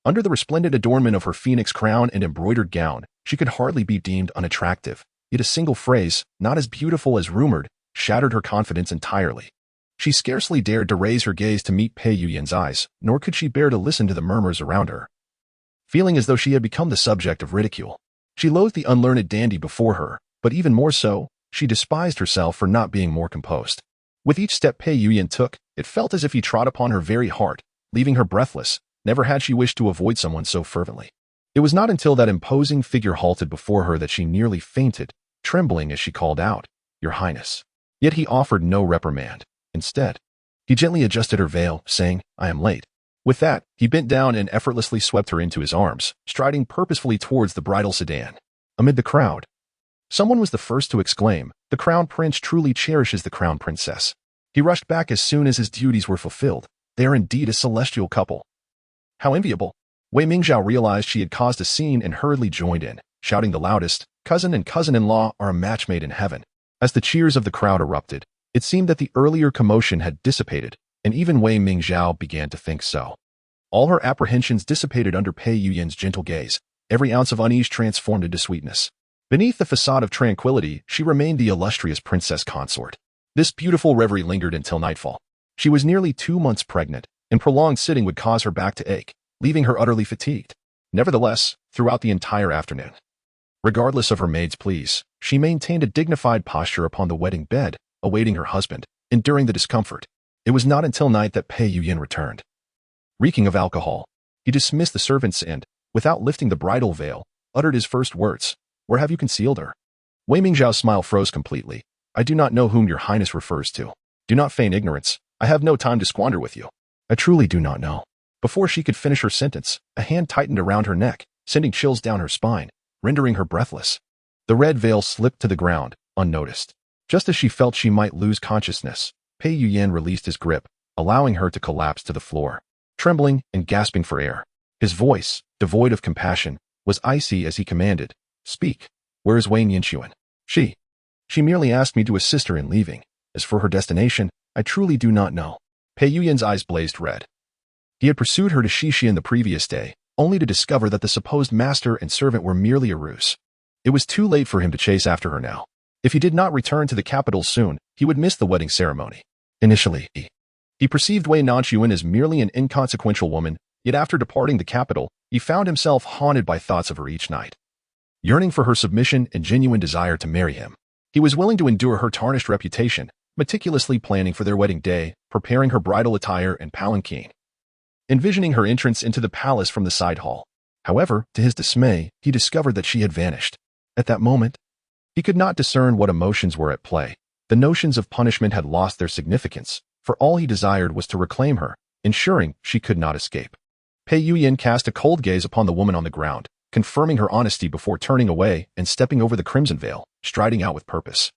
under the resplendent adornment of her phoenix crown and embroidered gown, she could hardly be deemed unattractive. Yet a single phrase, not as beautiful as rumored, shattered her confidence entirely. She scarcely dared to raise her gaze to meet Pei Yuyan's eyes, nor could she bear to listen to the murmurs around her, feeling as though she had become the subject of ridicule. She loathed the unlearned dandy before her, but even more so, she despised herself for not being more composed. With each step Pei Yuyan took, it felt as if he trod upon her very heart, leaving her breathless. Never had she wished to avoid someone so fervently. It was not until that imposing figure halted before her that she nearly fainted, trembling as she called out, "Your Highness." Yet he offered no reprimand. Instead, he gently adjusted her veil, saying, "I am late." With that, he bent down and effortlessly swept her into his arms, striding purposefully towards the bridal sedan. Amid the crowd, someone was the first to exclaim, "The crown prince truly cherishes the crown princess." He rushed back as soon as his duties were fulfilled. They are indeed a celestial couple. How enviable. Wei Mingzhao realized she had caused a scene and hurriedly joined in, shouting the loudest, "Cousin and cousin-in-law are a match made in heaven." As the cheers of the crowd erupted, it seemed that the earlier commotion had dissipated, and even Wei Mingzhao began to think so. All her apprehensions dissipated under Pei Yuyan's gentle gaze, every ounce of unease transformed into sweetness. Beneath the facade of tranquility, she remained the illustrious princess consort. This beautiful reverie lingered until nightfall. She was nearly 2 months pregnant, and prolonged sitting would cause her back to ache, leaving her utterly fatigued. Nevertheless, throughout the entire afternoon, regardless of her maid's pleas, she maintained a dignified posture upon the wedding bed, awaiting her husband, enduring the discomfort. It was not until night that Pei Yuyan returned. Reeking of alcohol, he dismissed the servants and, without lifting the bridal veil, uttered his first words, "Where have you concealed her?" Wei Mingzhao's smile froze completely. "I do not know whom your highness refers to. Do not feign ignorance. I have no time to squander with you." "I truly do not know." Before she could finish her sentence, a hand tightened around her neck, sending chills down her spine, rendering her breathless. The red veil slipped to the ground, unnoticed. Just as she felt she might lose consciousness, Pei Yuyan released his grip, allowing her to collapse to the floor. Trembling and gasping for air, his voice, devoid of compassion, was icy as he commanded, "Speak. Where is Wei Nanxun?" She merely asked me to assist her in leaving. As for her destination, I truly do not know." Pei Yuyan's eyes blazed red. He had pursued her to Shixian the previous day, only to discover that the supposed master and servant were merely a ruse. It was too late for him to chase after her now. If he did not return to the capital soon, he would miss the wedding ceremony. Initially, he perceived Wei Nanxun as merely an inconsequential woman, yet after departing the capital, he found himself haunted by thoughts of her each night. Yearning for her submission and genuine desire to marry him, he was willing to endure her tarnished reputation, meticulously planning for their wedding day, preparing her bridal attire and palanquin, envisioning her entrance into the palace from the side hall. However, to his dismay, he discovered that she had vanished. At that moment, he could not discern what emotions were at play. The notions of punishment had lost their significance, for all he desired was to reclaim her, ensuring she could not escape. Pei Yuyan cast a cold gaze upon the woman on the ground, confirming her honesty before turning away and stepping over the crimson veil, striding out with purpose.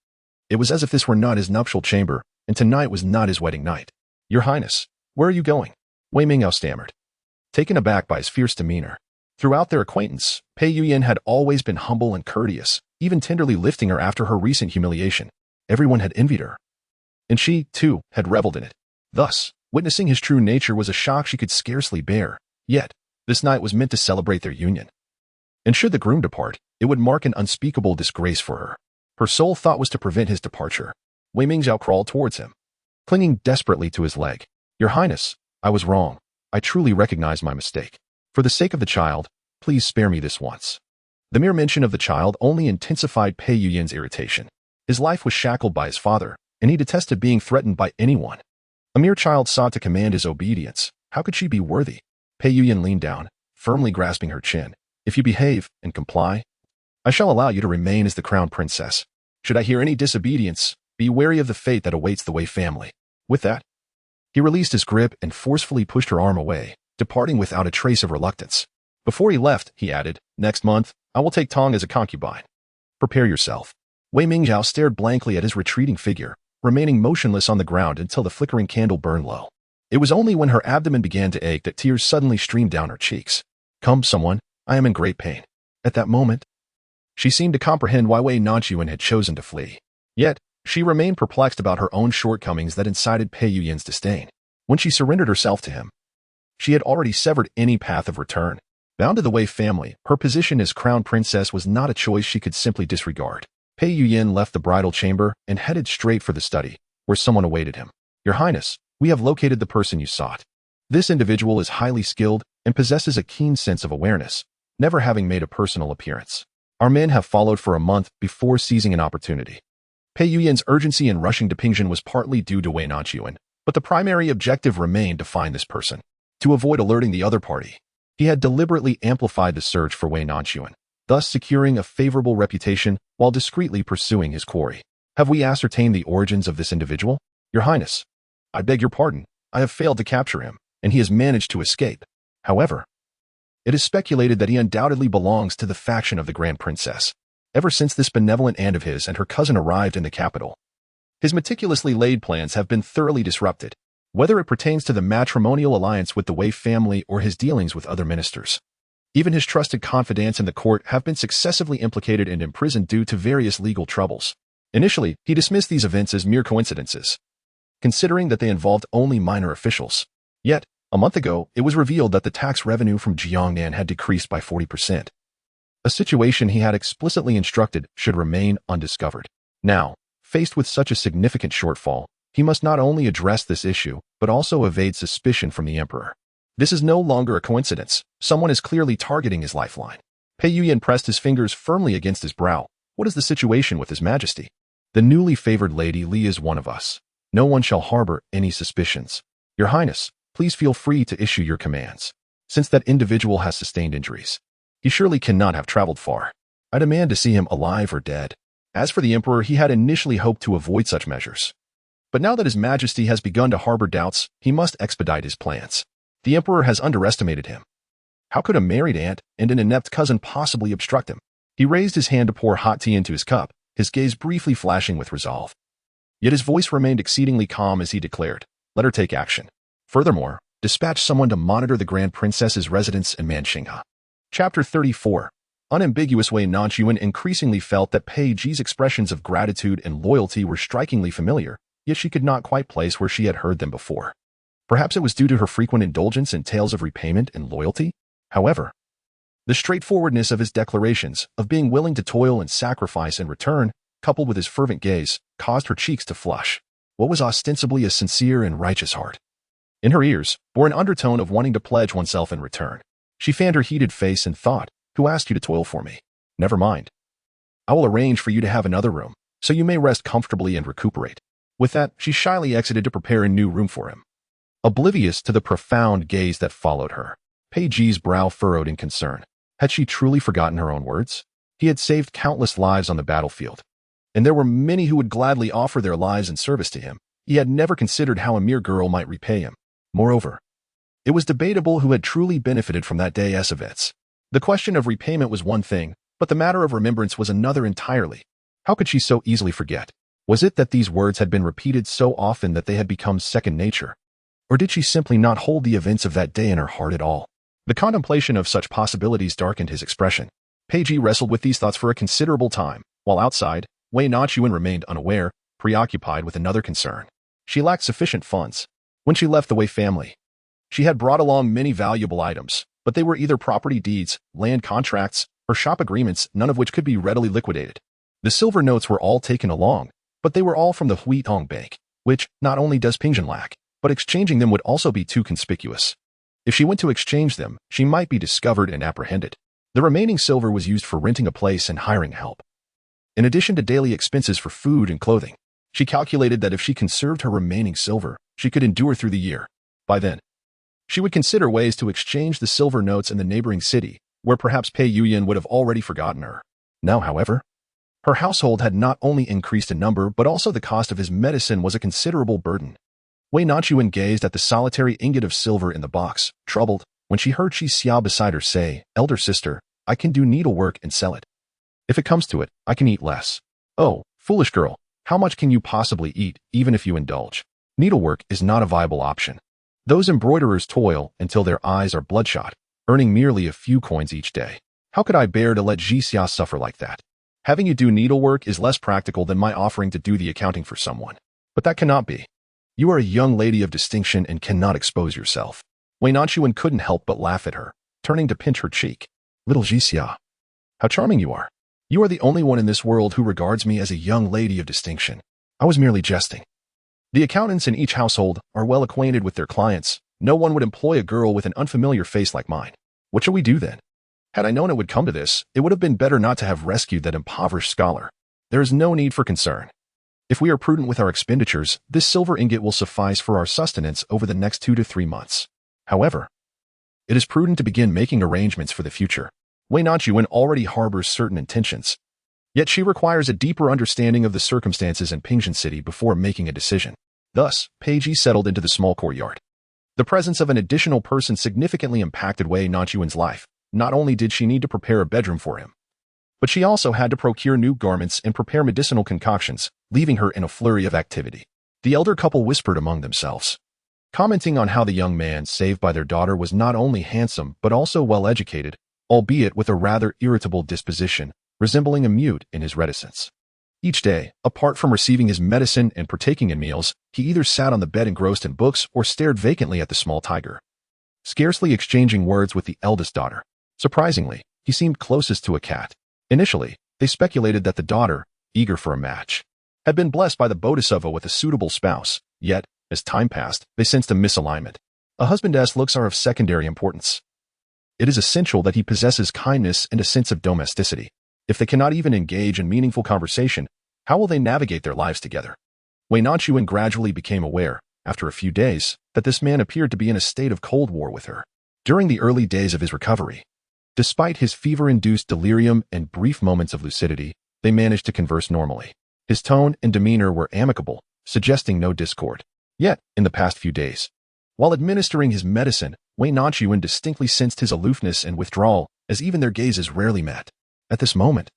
It was as if this were not his nuptial chamber, and tonight was not his wedding night. Your Highness, where are you going? Wei Mingao stammered, taken aback by his fierce demeanor. Throughout their acquaintance, Pei Yuyan had always been humble and courteous, even tenderly lifting her after her recent humiliation. Everyone had envied her, and she, too, had reveled in it. Thus, witnessing his true nature was a shock she could scarcely bear. Yet, this night was meant to celebrate their union. And should the groom depart, it would mark an unspeakable disgrace for her. Her sole thought was to prevent his departure. Wei Mingzhao crawled towards him, clinging desperately to his leg. Your Highness, I was wrong. I truly recognize my mistake. For the sake of the child, please spare me this once. The mere mention of the child only intensified Pei Yuyan's irritation. His life was shackled by his father, and he detested being threatened by anyone. A mere child sought to command his obedience. How could she be worthy? Pei Yuyan leaned down, firmly grasping her chin. If you behave and comply, I shall allow you to remain as the crown princess. Should I hear any disobedience, be wary of the fate that awaits the Wei family. With that, he released his grip and forcefully pushed her arm away, departing without a trace of reluctance. Before he left, he added, next month, I will take Tong as a concubine. Prepare yourself. Wei Mingzhao stared blankly at his retreating figure, remaining motionless on the ground until the flickering candle burned low. It was only when her abdomen began to ache that tears suddenly streamed down her cheeks. Come, someone, I am in great pain. At that moment, she seemed to comprehend why Wei Nanxun had chosen to flee. Yet, she remained perplexed about her own shortcomings that incited Pei Yuyan's disdain. When she surrendered herself to him, she had already severed any path of return. Bound to the Wei family, her position as crown princess was not a choice she could simply disregard. Pei Yuyan left the bridal chamber and headed straight for the study, where someone awaited him. Your Highness, we have located the person you sought. This individual is highly skilled and possesses a keen sense of awareness, never having made a personal appearance. Our men have followed for a month before seizing an opportunity. Pei Yuyan's urgency in rushing to Pingjin was partly due to Wei Nanxun, but the primary objective remained to find this person. To avoid alerting the other party, he had deliberately amplified the search for Wei Nanxun, thus securing a favorable reputation while discreetly pursuing his quarry. Have we ascertained the origins of this individual? Your Highness, I beg your pardon. I have failed to capture him, and he has managed to escape. However, it is speculated that he undoubtedly belongs to the faction of the Grand Princess. Ever since this benevolent aunt of his and her cousin arrived in the capital, his meticulously laid plans have been thoroughly disrupted, whether it pertains to the matrimonial alliance with the Wei family or his dealings with other ministers. Even his trusted confidants in the court have been successively implicated and imprisoned due to various legal troubles. Initially, he dismissed these events as mere coincidences, considering that they involved only minor officials. Yet, a month ago, it was revealed that the tax revenue from Jiangnan had decreased by 40%. A situation he had explicitly instructed should remain undiscovered. Now, faced with such a significant shortfall, he must not only address this issue, but also evade suspicion from the emperor. This is no longer a coincidence. Someone is clearly targeting his lifeline. Pei Yuyan pressed his fingers firmly against his brow. What is the situation with His Majesty? The newly favored Lady Li is one of us. No one shall harbor any suspicions. Your Highness, please feel free to issue your commands. Since that individual has sustained injuries, he surely cannot have traveled far. I demand to see him alive or dead. As for the emperor, he had initially hoped to avoid such measures. But now that His Majesty has begun to harbor doubts, he must expedite his plans. The emperor has underestimated him. How could a married aunt and an inept cousin possibly obstruct him? He raised his hand to pour hot tea into his cup, his gaze briefly flashing with resolve. Yet his voice remained exceedingly calm as he declared, let her take action. Furthermore, dispatch someone to monitor the Grand Princess's residence in Manxingha. Chapter 34. Unambiguous Wei Nanxun increasingly felt that Pei Ji's expressions of gratitude and loyalty were strikingly familiar, yet she could not quite place where she had heard them before. Perhaps it was due to her frequent indulgence in tales of repayment and loyalty? However, the straightforwardness of his declarations, of being willing to toil and sacrifice in return, coupled with his fervent gaze, caused her cheeks to flush. What was ostensibly a sincere and righteous heart? In her ears bore an undertone of wanting to pledge oneself in return. She fanned her heated face and thought, who asked you to toil for me? Never mind. I will arrange for you to have another room, so you may rest comfortably and recuperate. With that, she shyly exited to prepare a new room for him. Oblivious to the profound gaze that followed her, Pei Ji's brow furrowed in concern. Had she truly forgotten her own words? He had saved countless lives on the battlefield, and there were many who would gladly offer their lives in service to him. He had never considered how a mere girl might repay him. Moreover, It was debatable who had truly benefited from that day's events. The question of repayment was one thing, but the matter of remembrance was another entirely. How could she so easily forget? Was it that these words had been repeated so often that they had become second nature? Or did she simply not hold the events of that day in her heart at all? The contemplation of such possibilities darkened his expression. Peiji wrestled with these thoughts for a considerable time, while outside, Wei Nanxun remained unaware, preoccupied with another concern. She lacked sufficient funds. When she left the Wei family, she had brought along many valuable items, but they were either property deeds, land contracts, or shop agreements, none of which could be readily liquidated. The silver notes were all taken along, but they were all from the Huitong Bank, which not only does Pingzhen lack, but exchanging them would also be too conspicuous. If she went to exchange them, she might be discovered and apprehended. The remaining silver was used for renting a place and hiring help. In addition to daily expenses for food and clothing, she calculated that if she conserved her remaining silver, she could endure through the year. By then, she would consider ways to exchange the silver notes in the neighboring city, where perhaps Pei Yuyan would have already forgotten her. Now, however, her household had not only increased in number, but also the cost of his medicine was a considerable burden. Wei Nanxun gazed at the solitary ingot of silver in the box, troubled, when she heard Shi Xiao beside her say, "Elder sister, I can do needlework and sell it. If it comes to it, I can eat less." "Oh, foolish girl, how much can you possibly eat, even if you indulge? Needlework is not a viable option. Those embroiderers toil until their eyes are bloodshot, earning merely a few coins each day. How could I bear to let Shi Xiao suffer like that? Having you do needlework is less practical than my offering to do the accounting for someone. But that cannot be. You are a young lady of distinction and cannot expose yourself." Wei Nanxun couldn't help but laugh at her, turning to pinch her cheek. "Little Shi Xiao, how charming you are. You are the only one in this world who regards me as a young lady of distinction. I was merely jesting. The accountants in each household are well acquainted with their clients. No one would employ a girl with an unfamiliar face like mine. What shall we do then? Had I known it would come to this, it would have been better not to have rescued that impoverished scholar. There is no need for concern. If we are prudent with our expenditures, this silver ingot will suffice for our sustenance over the next 2 to 3 months. However, it is prudent to begin making arrangements for the future. Wei Nanxun already harbors certain intentions. Yet she requires a deeper understanding of the circumstances in Pingzhen City before making a decision. Thus, Peiji settled into the small courtyard. The presence of an additional person significantly impacted Wei Nanxun's life. Not only did she need to prepare a bedroom for him, but she also had to procure new garments and prepare medicinal concoctions, leaving her in a flurry of activity. The elder couple whispered among themselves, commenting on how the young man saved by their daughter was not only handsome but also well-educated, albeit with a rather irritable disposition, resembling a mute in his reticence. Each day, apart from receiving his medicine and partaking in meals, he either sat on the bed engrossed in books or stared vacantly at the small tiger, scarcely exchanging words with the eldest daughter. Surprisingly, he seemed closest to a cat. Initially, they speculated that the daughter, eager for a match, had been blessed by the Bodhisattva with a suitable spouse, yet, as time passed, they sensed a misalignment. A husband's looks are of secondary importance. It is essential that he possesses kindness and a sense of domesticity. If they cannot even engage in meaningful conversation, how will they navigate their lives together? Wei Nanxun gradually became aware, after a few days, that this man appeared to be in a state of cold war with her. During the early days of his recovery, despite his fever-induced delirium and brief moments of lucidity, they managed to converse normally. His tone and demeanor were amicable, suggesting no discord. Yet, in the past few days, while administering his medicine, Wei Nanxun distinctly sensed his aloofness and withdrawal, as even their gazes rarely met. At this moment,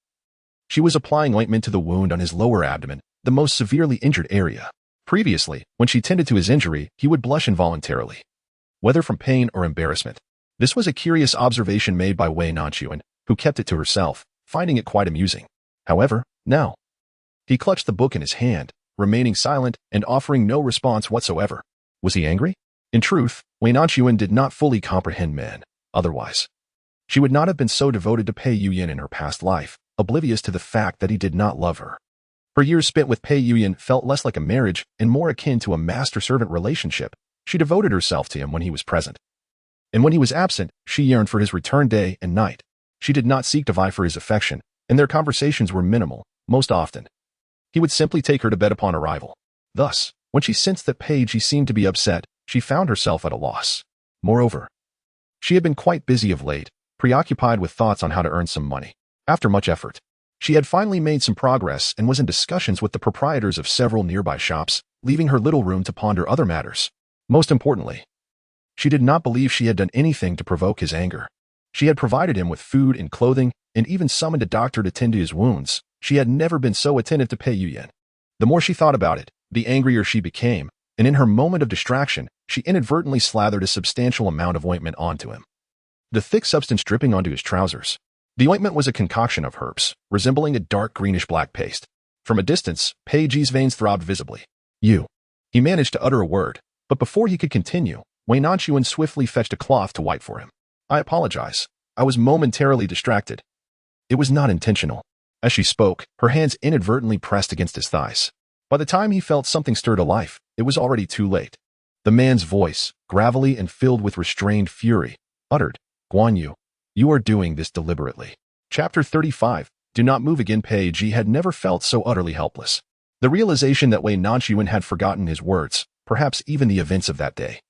she was applying ointment to the wound on his lower abdomen, the most severely injured area. Previously, when she tended to his injury, he would blush involuntarily, whether from pain or embarrassment. This was a curious observation made by Wei Nanxun, who kept it to herself, finding it quite amusing. However, now, he clutched the book in his hand, remaining silent and offering no response whatsoever. Was he angry? In truth, Wei Nanxun did not fully comprehend men. Otherwise, she would not have been so devoted to Pei Yuyan in her past life, oblivious to the fact that he did not love her. Her years spent with Pei Yuyan felt less like a marriage and more akin to a master-servant relationship. She devoted herself to him when he was present. And when he was absent, she yearned for his return day and night. She did not seek to vie for his affection, and their conversations were minimal. Most often, he would simply take her to bed upon arrival. Thus, when she sensed that Peiji seemed to be upset, she found herself at a loss. Moreover, she had been quite busy of late, preoccupied with thoughts on how to earn some money. After much effort, she had finally made some progress and was in discussions with the proprietors of several nearby shops, leaving her little room to ponder other matters. Most importantly, She did not believe she had done anything to provoke his anger. She had provided him with food and clothing, and even summoned a doctor to tend to his wounds. She had never been so attentive to Pei Yuyan. The more she thought about it, the angrier she became, and in her moment of distraction, she inadvertently slathered a substantial amount of ointment onto him. The thick substance dripping onto his trousers. The ointment was a concoction of herbs, resembling a dark greenish-black paste. From a distance, Pei Ji's veins throbbed visibly. You. He managed to utter a word, but before he could continue, Wei Nanxun swiftly fetched a cloth to wipe for him. I apologize. I was momentarily distracted. It was not intentional. As she spoke, her hands inadvertently pressed against his thighs. By the time he felt something stir to life, it was already too late. The man's voice, gravelly and filled with restrained fury, uttered, Guan Yu, you are doing this deliberately. Chapter 35. Do not move again. Pei Ji had never felt so utterly helpless. The realization that Wei Nanxun had forgotten his words, perhaps even the events of that day.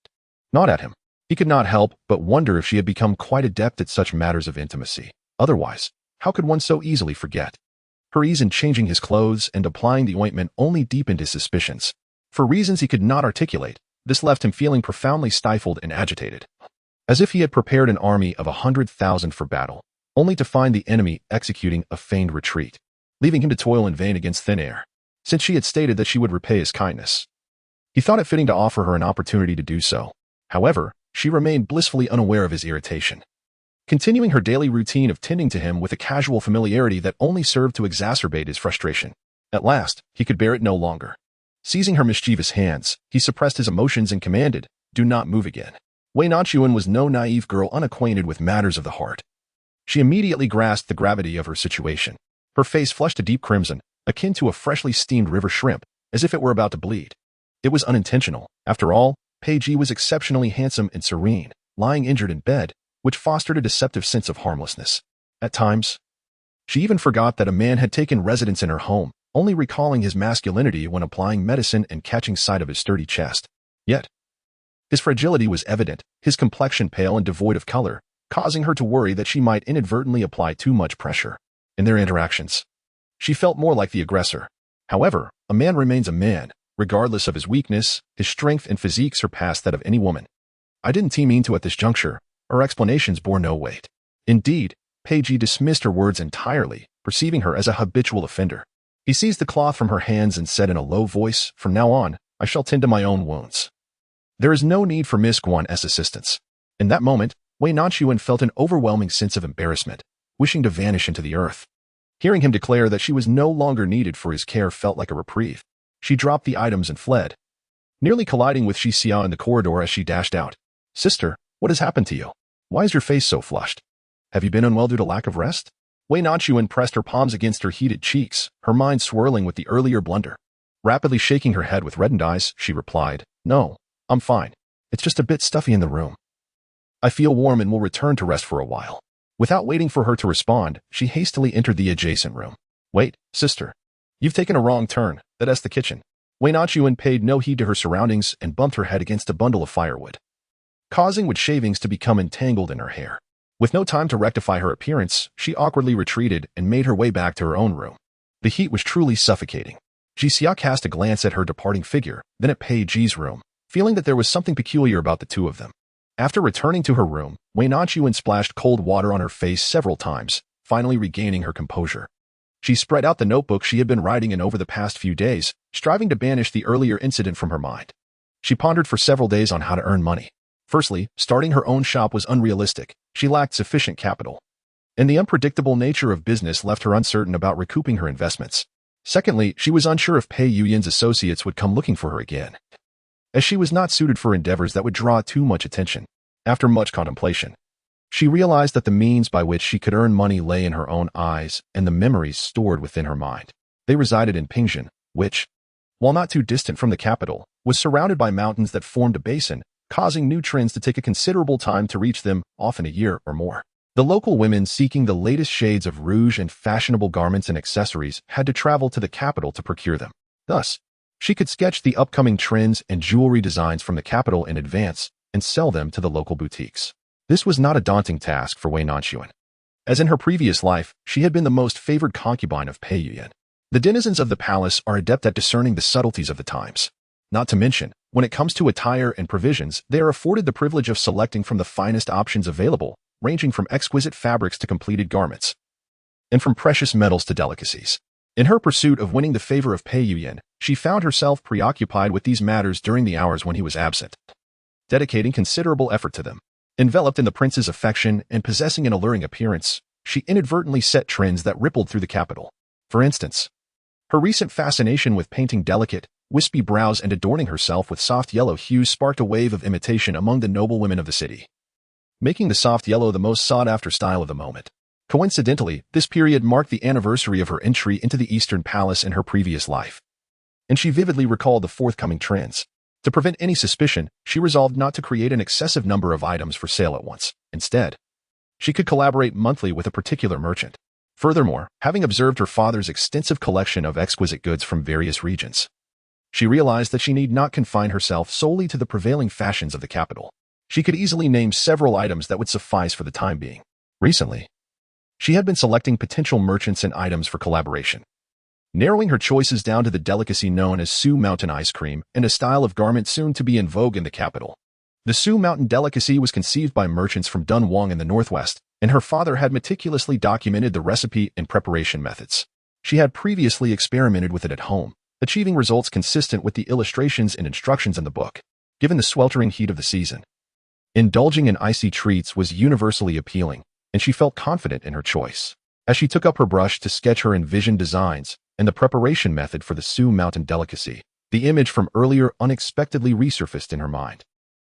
Not at him. He could not help but wonder if she had become quite adept at such matters of intimacy. Otherwise, how could one so easily forget? Her ease in changing his clothes and applying the ointment only deepened his suspicions. For reasons he could not articulate, this left him feeling profoundly stifled and agitated. As if he had prepared an army of 100,000 for battle, only to find the enemy executing a feigned retreat, leaving him to toil in vain against thin air, since she had stated that she would repay his kindness. He thought it fitting to offer her an opportunity to do so. However, she remained blissfully unaware of his irritation, continuing her daily routine of tending to him with a casual familiarity that only served to exacerbate his frustration. At last, he could bear it no longer. Seizing her mischievous hands, he suppressed his emotions and commanded, Do not move again. Wei Nanxun was no naive girl unacquainted with matters of the heart. She immediately grasped the gravity of her situation. Her face flushed a deep crimson, akin to a freshly steamed river shrimp, as if it were about to bleed. It was unintentional. After all, Pei Ji was exceptionally handsome and serene, lying injured in bed, which fostered a deceptive sense of harmlessness. At times, she even forgot that a man had taken residence in her home, only recalling his masculinity when applying medicine and catching sight of his sturdy chest. Yet, his fragility was evident, his complexion pale and devoid of color, causing her to worry that she might inadvertently apply too much pressure. In their interactions, she felt more like the aggressor. However, a man remains a man, regardless of his weakness. His strength and physique surpassed that of any woman. I didn't mean to at this juncture. Her explanations bore no weight. Indeed, Pei Ji dismissed her words entirely, perceiving her as a habitual offender. He seized the cloth from her hands and said in a low voice, From now on, I shall tend to my own wounds. There is no need for Miss Guan's assistance. In that moment, Wei Nanxun felt an overwhelming sense of embarrassment, wishing to vanish into the earth. Hearing him declare that she was no longer needed for his care felt like a reprieve. She dropped the items and fled, nearly colliding with Shi Xia in the corridor as she dashed out. Sister, what has happened to you? Why is your face so flushed? Have you been unwell due to lack of rest? Wei Nanxun pressed her palms against her heated cheeks, her mind swirling with the earlier blunder. Rapidly shaking her head with reddened eyes, she replied, No, I'm fine. It's just a bit stuffy in the room. I feel warm and will return to rest for a while. Without waiting for her to respond, she hastily entered the adjacent room. Wait, sister. You've taken a wrong turn. That's the kitchen. Wei Nanxun paid no heed to her surroundings and bumped her head against a bundle of firewood, causing wood shavings to become entangled in her hair. With no time to rectify her appearance, she awkwardly retreated and made her way back to her own room. The heat was truly suffocating. Shi Xia cast a glance at her departing figure, then at Pei Ji's room, feeling that there was something peculiar about the two of them. After returning to her room, Wei Nanxun splashed cold water on her face several times, finally regaining her composure. She spread out the notebook she had been writing in over the past few days, striving to banish the earlier incident from her mind. She pondered for several days on how to earn money. Firstly, starting her own shop was unrealistic. She lacked sufficient capital, and the unpredictable nature of business left her uncertain about recouping her investments. Secondly, she was unsure if Pei Yuyan's associates would come looking for her again, as she was not suited for endeavors that would draw too much attention. After much contemplation, she realized that the means by which she could earn money lay in her own eyes and the memories stored within her mind. They resided in Pingjin, which, while not too distant from the capital, was surrounded by mountains that formed a basin, causing new trends to take a considerable time to reach them, often a year or more. The local women seeking the latest shades of rouge and fashionable garments and accessories had to travel to the capital to procure them. Thus, she could sketch the upcoming trends and jewelry designs from the capital in advance and sell them to the local boutiques. This was not a daunting task for Wei Nanxun. As in her previous life, she had been the most favored concubine of Pei Yuyan. The denizens of the palace are adept at discerning the subtleties of the times. Not to mention, When it comes to attire and provisions, they are afforded the privilege of selecting from the finest options available, ranging from exquisite fabrics to completed garments, and from precious metals to delicacies. In her pursuit of winning the favor of Pei Yuyan, she found herself preoccupied with these matters during the hours when he was absent, dedicating considerable effort to them. Enveloped in the prince's affection and possessing an alluring appearance, she inadvertently set trends that rippled through the capital. For instance, her recent fascination with painting delicate, wispy brows and adorning herself with soft yellow hues sparked a wave of imitation among the noblewomen of the city, making the soft yellow the most sought-after style of the moment. Coincidentally, this period marked the anniversary of her entry into the Eastern Palace in her previous life, and she vividly recalled the forthcoming trends. To prevent any suspicion, she resolved not to create an excessive number of items for sale at once. Instead, she could collaborate monthly with a particular merchant. Furthermore, having observed her father's extensive collection of exquisite goods from various regions, she realized that she need not confine herself solely to the prevailing fashions of the capital. She could easily name several items that would suffice for the time being. Recently, she had been selecting potential merchants and items for collaboration, narrowing her choices down to the delicacy known as Su Mountain ice cream and a style of garment soon to be in vogue in the capital. The Su Mountain delicacy was conceived by merchants from Dunhuang in the northwest, and her father had meticulously documented the recipe and preparation methods. She had previously experimented with it at home, achieving results consistent with the illustrations and instructions in the book. Given the sweltering heat of the season, indulging in icy treats was universally appealing, and she felt confident in her choice. As she took up her brush to sketch her envisioned designs and the preparation method for the Su Mountain delicacy, the image from earlier unexpectedly resurfaced in her mind.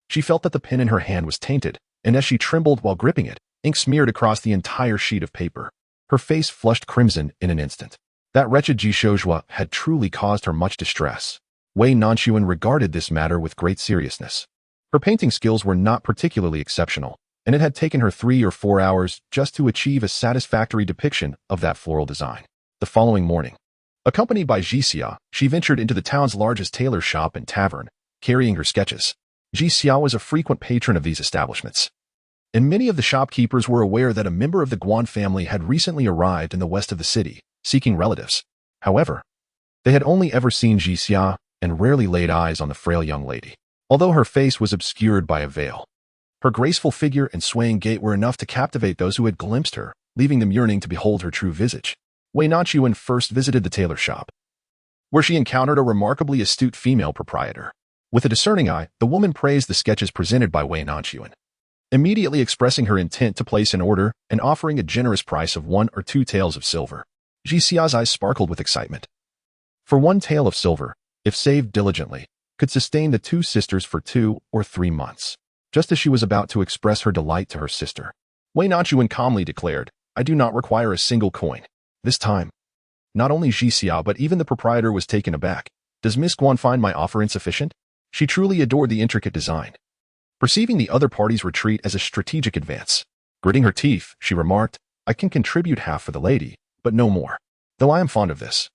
She felt that the pen in her hand was tainted, and as she trembled while gripping it, ink smeared across the entire sheet of paper. Her face flushed crimson in an instant. That wretched Jishozhua had truly caused her much distress. Wei Nanxun regarded this matter with great seriousness. Her painting skills were not particularly exceptional, and it had taken her 3 or 4 hours just to achieve a satisfactory depiction of that floral design. The following morning, accompanied by Jixia, she ventured into the town's largest tailor shop and tavern, carrying her sketches. Jixia was a frequent patron of these establishments, and many of the shopkeepers were aware that a member of the Guan family had recently arrived in the west of the city, seeking relatives. However, they had only ever seen Jixia and rarely laid eyes on the frail young lady. Although her face was obscured by a veil, her graceful figure and swaying gait were enough to captivate those who had glimpsed her, leaving them yearning to behold her true visage. Wei Nanxun first visited the tailor shop, where she encountered a remarkably astute female proprietor. With a discerning eye, the woman praised the sketches presented by Wei Nanxun, immediately expressing her intent to place an order and offering a generous price of 1 or 2 taels of silver. Jixia's eyes sparkled with excitement. For 1 tael of silver, if saved diligently, could sustain the 2 sisters for 2 or 3 months. Just as she was about to express her delight to her sister, Wei Nanxun calmly declared, "I do not require a single coin." This time, not only Jixia but even the proprietor was taken aback. "Does Miss Guan find my offer insufficient?" She truly adored the intricate design, perceiving the other party's retreat as a strategic advance. Gritting her teeth, she remarked, "I can contribute half for the lady, but no more. Though I am fond of this.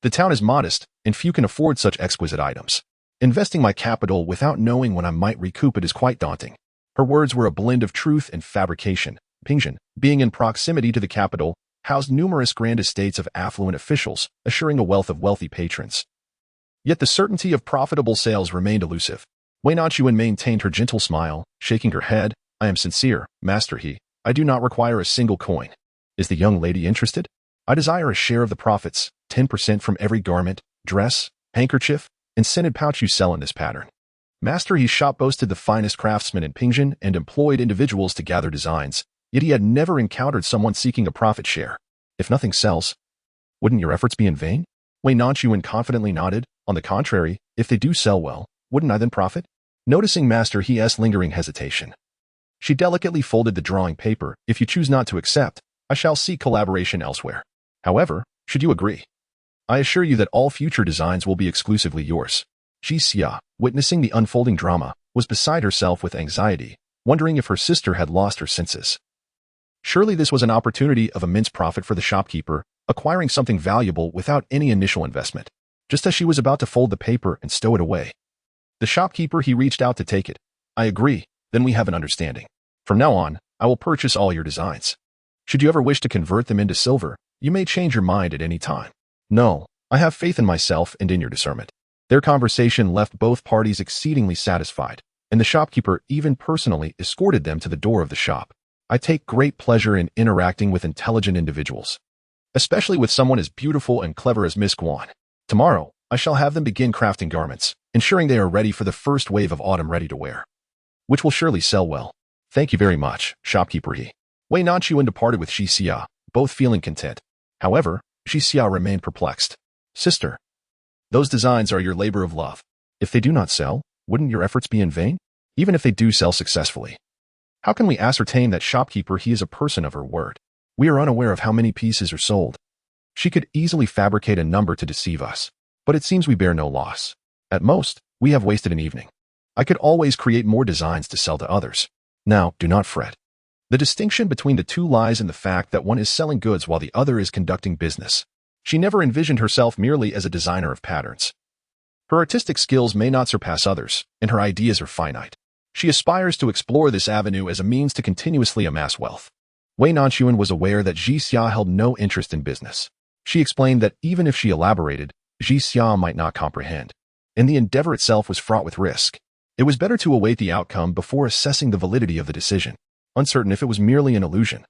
The town is modest, and few can afford such exquisite items. Investing my capital without knowing when I might recoup it is quite daunting." Her words were a blend of truth and fabrication. Pingjin, being in proximity to the capital, housed numerous grand estates of affluent officials, assuring a wealth of wealthy patrons. Yet the certainty of profitable sales remained elusive. Wei Nanxun maintained her gentle smile, shaking her head. "I am sincere, Master He. I do not require a single coin. Is the young lady interested? I desire a share of the profits, 10% from every garment, dress, handkerchief, and scented pouch you sell in this pattern." Master He's shop boasted the finest craftsmen in Pingjin and employed individuals to gather designs, yet he had never encountered someone seeking a profit share. "If nothing sells, wouldn't your efforts be in vain?" Wei Nanxun confidently nodded. "On the contrary, if they do sell well, wouldn't I then profit?" Noticing Master He's lingering hesitation, she delicately folded the drawing paper. "If you choose not to accept, I shall seek collaboration elsewhere. However, should you agree, I assure you that all future designs will be exclusively yours." Jixia, witnessing the unfolding drama, was beside herself with anxiety, wondering if her sister had lost her senses. Surely this was an opportunity of immense profit for the shopkeeper, acquiring something valuable without any initial investment. Just as she was about to fold the paper and stow it away, the shopkeeper he reached out to take it. "I agree, then we have an understanding. From now on, I will purchase all your designs. Should you ever wish to convert them into silver, you may change your mind at any time." "No, I have faith in myself and in your discernment." Their conversation left both parties exceedingly satisfied, and the shopkeeper even personally escorted them to the door of the shop. I take great pleasure in interacting with intelligent individuals, especially with someone as beautiful and clever as Miss Guan. Tomorrow, I shall have them begin crafting garments, ensuring they are ready for the first wave of autumn ready-to-wear, which will surely sell well. Thank you very much, shopkeeper he. Wei Nanxun departed with Xia, both feeling content. However, Xia remained perplexed. Sister, those designs are your labor of love. If they do not sell, wouldn't your efforts be in vain? Even if they do sell successfully, how can we ascertain that shopkeeper he is a person of her word? We are unaware of how many pieces are sold. She could easily fabricate a number to deceive us, but it seems we bear no loss. At most, we have wasted an evening. I could always create more designs to sell to others. Now, do not fret. The distinction between the two lies in the fact that one is selling goods while the other is conducting business. She never envisioned herself merely as a designer of patterns. Her artistic skills may not surpass others, and her ideas are finite. She aspires to explore this avenue as a means to continuously amass wealth. Wei Nanxun was aware that Xia held no interest in business. She explained that even if she elaborated, Xia might not comprehend, and the endeavor itself was fraught with risk. It was better to await the outcome before assessing the validity of the decision, uncertain if it was merely an illusion.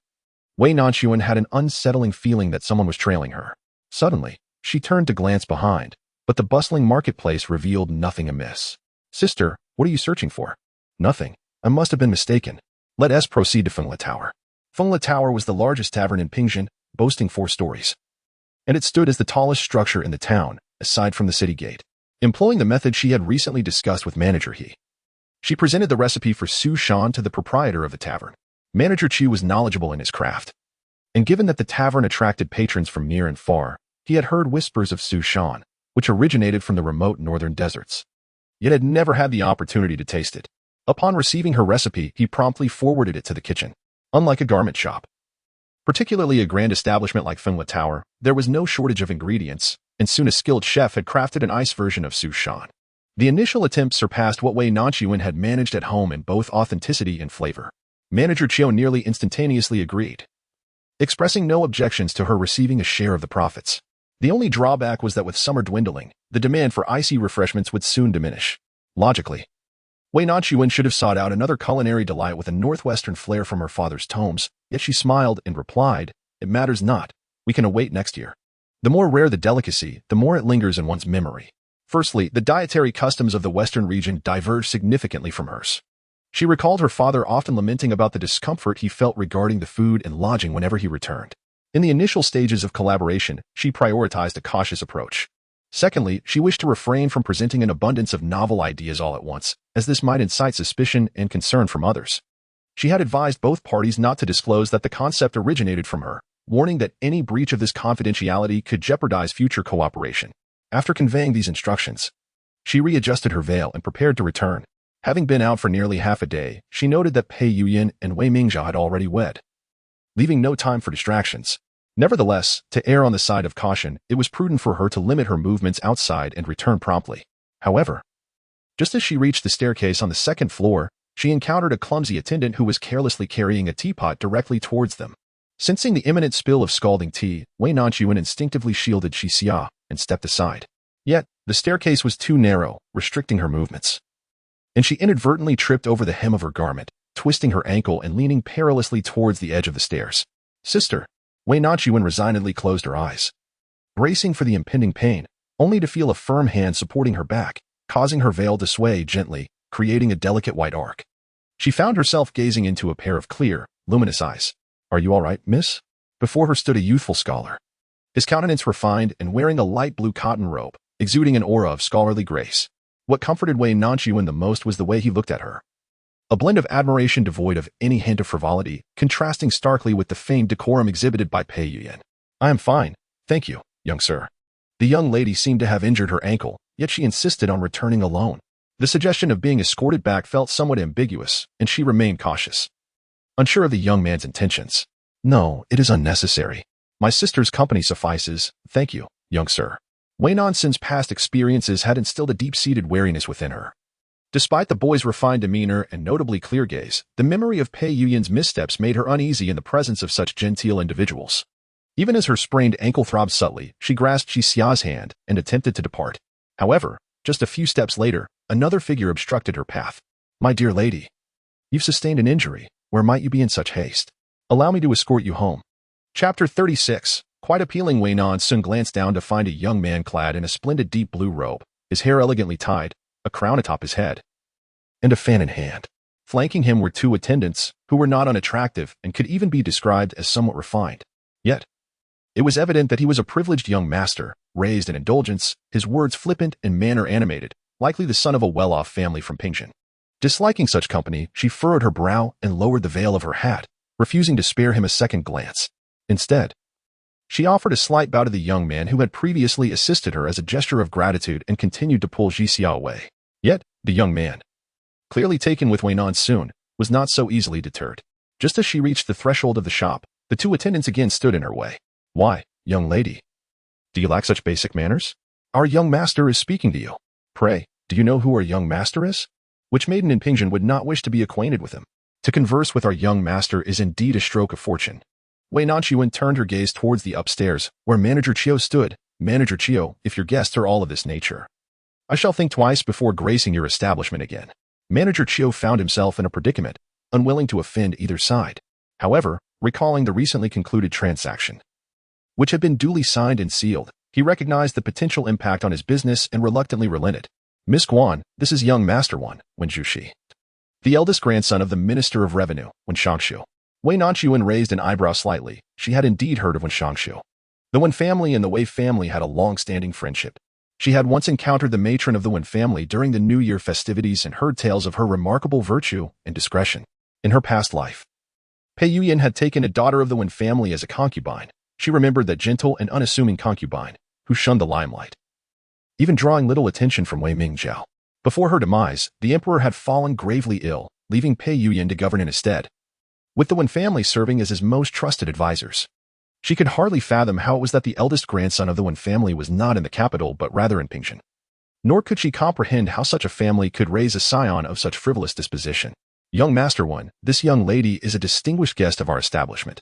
Wei Nanxun had an unsettling feeling that someone was trailing her. Suddenly, she turned to glance behind, but the bustling marketplace revealed nothing amiss. Sister, what are you searching for? Nothing. I must have been mistaken. Let us proceed to Fengla Tower. Fengla Tower was the largest tavern in Pingjin, boasting 4 stories. And it stood as the tallest structure in the town, aside from the city gate. Employing the method she had recently discussed with manager He, she presented the recipe for Su Shan to the proprietor of the tavern. Manager Chu was knowledgeable in his craft, and given that the tavern attracted patrons from near and far, he had heard whispers of Su Shan, which originated from the remote northern deserts, yet had never had the opportunity to taste it. Upon receiving her recipe, he promptly forwarded it to the kitchen. Unlike a garment shop, particularly a grand establishment like Fengla Tower, there was no shortage of ingredients, and soon a skilled chef had crafted an ice version of Su Shan. The initial attempt surpassed what Wei Nanxun had managed at home in both authenticity and flavor. Manager Chiu nearly instantaneously agreed, expressing no objections to her receiving a share of the profits. The only drawback was that with summer dwindling, the demand for icy refreshments would soon diminish. Logically, Wei Nanxun should have sought out another culinary delight with a northwestern flair from her father's tomes, yet she smiled and replied, "It matters not. We can await next year." The more rare the delicacy, the more it lingers in one's memory. Firstly, the dietary customs of the western region diverged significantly from hers. She recalled her father often lamenting about the discomfort he felt regarding the food and lodging whenever he returned. In the initial stages of collaboration, she prioritized a cautious approach. Secondly, she wished to refrain from presenting an abundance of novel ideas all at once, as this might incite suspicion and concern from others. She had advised both parties not to disclose that the concept originated from her, warning that any breach of this confidentiality could jeopardize future cooperation. After conveying these instructions, she readjusted her veil and prepared to return. Having been out for nearly half a day, she noted that Pei Yuyan and Wei Mingjia had already wed, leaving no time for distractions. Nevertheless, to err on the side of caution, it was prudent for her to limit her movements outside and return promptly. However, just as she reached the staircase on the 2nd floor, she encountered a clumsy attendant who was carelessly carrying a teapot directly towards them. Sensing the imminent spill of scalding tea, Wei Nanxun instinctively shielded Xia and stepped aside. Yet, the staircase was too narrow, restricting her movements, and she inadvertently tripped over the hem of her garment, twisting her ankle and leaning perilously towards the edge of the stairs. Sister, Wei Nanxun resignedly closed her eyes, bracing for the impending pain, only to feel a firm hand supporting her back, causing her veil to sway gently, creating a delicate white arc. She found herself gazing into a pair of clear, luminous eyes. "Are you all right, miss?" Before her stood a youthful scholar, his countenance refined and wearing a light blue cotton robe, exuding an aura of scholarly grace. What comforted Wei Nanxun the most was the way he looked at her. A blend of admiration devoid of any hint of frivolity, contrasting starkly with the feigned decorum exhibited by Pei Yuyan. "I am fine, thank you, young sir." The young lady seemed to have injured her ankle, yet she insisted on returning alone. The suggestion of being escorted back felt somewhat ambiguous, and she remained cautious, unsure of the young man's intentions. "No, it is unnecessary. My sister's company suffices, thank you, young sir." Wei Nanxun's past experiences had instilled a deep-seated wariness within her. Despite the boy's refined demeanor and notably clear gaze, the memory of Pei Yuyan's missteps made her uneasy in the presence of such genteel individuals. Even as her sprained ankle throbbed subtly, she grasped Xia's hand and attempted to depart. However, Just a few steps later, another figure obstructed her path. "My dear lady, you've sustained an injury. Where might you be in such haste? Allow me to escort you home." Chapter 36. Quite appealing. Wei Nanxun glanced down to find a young man clad in a splendid deep blue robe, his hair elegantly tied, a crown atop his head, and a fan in hand. Flanking him were two attendants, who were not unattractive and could even be described as somewhat refined. Yet, it was evident that he was a privileged young master, raised in indulgence, his words flippant and manner animated, likely the son of a well-off family from Pingxin. Disliking such company, she furrowed her brow and lowered the veil of her hat, refusing to spare him a second glance. Instead, she offered a slight bow to the young man who had previously assisted her as a gesture of gratitude and continued to pull Jixia away. Yet, the young man, clearly taken with Wei Nanxun, was not so easily deterred. Just as she reached the threshold of the shop, the two attendants again stood in her way. "Why, young lady? Do you lack such basic manners? Our young master is speaking to you. Pray, do you know who our young master is?" Which maiden in Pingxin would not wish to be acquainted with him? To converse with our young master is indeed a stroke of fortune. Wei Nanxun turned her gaze towards the upstairs, where Manager Chiu stood. "Manager Chiu, if your guests are all of this nature, I shall think twice before gracing your establishment again." Manager Chiu found himself in a predicament, unwilling to offend either side. However, recalling the recently concluded transaction, which had been duly signed and sealed, he recognized the potential impact on his business and reluctantly relented. "Miss Guan, this is young Master Wan, Wen Zhuxi, the eldest grandson of the Minister of Revenue, Wen Shangshu." Wei Nanxun raised an eyebrow slightly. She had indeed heard of Wen Shangshu. The Wen family and the Wei family had a long-standing friendship. She had once encountered the matron of the Wen family during the New Year festivities and heard tales of her remarkable virtue and discretion. In her past life, Pei Yuyan had taken a daughter of the Wen family as a concubine. She remembered that gentle and unassuming concubine, who shunned the limelight, even drawing little attention from Wei Mingjiao. Before her demise, the emperor had fallen gravely ill, leaving Pei Yuyan to govern in his stead, with the Wen family serving as his most trusted advisors. She could hardly fathom how it was that the eldest grandson of the Wen family was not in the capital but rather in Pingxin. Nor could she comprehend how such a family could raise a scion of such frivolous disposition. "Young Master Wan, this young lady is a distinguished guest of our establishment.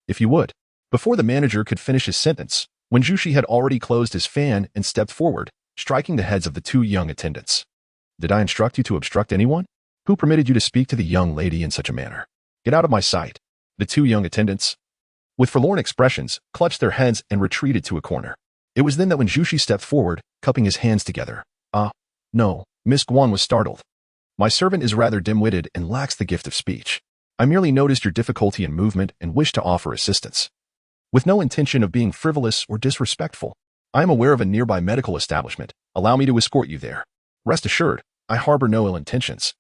If you would." Before the manager could finish his sentence, Wen Zhuxi had already closed his fan and stepped forward, striking the heads of the two young attendants. "Did I instruct you to obstruct anyone? Who permitted you to speak to the young lady in such a manner? Get out of my sight." The two young attendants, with forlorn expressions, clutched their heads and retreated to a corner. It was then that Wen Zhuxi stepped forward, cupping his hands together. No." Miss Guan was startled. "My servant is rather dim-witted and lacks the gift of speech. I merely noticed your difficulty in movement and wished to offer assistance. With no intention of being frivolous or disrespectful. I am aware of a nearby medical establishment. Allow me to escort you there. Rest assured, I harbor no ill intentions."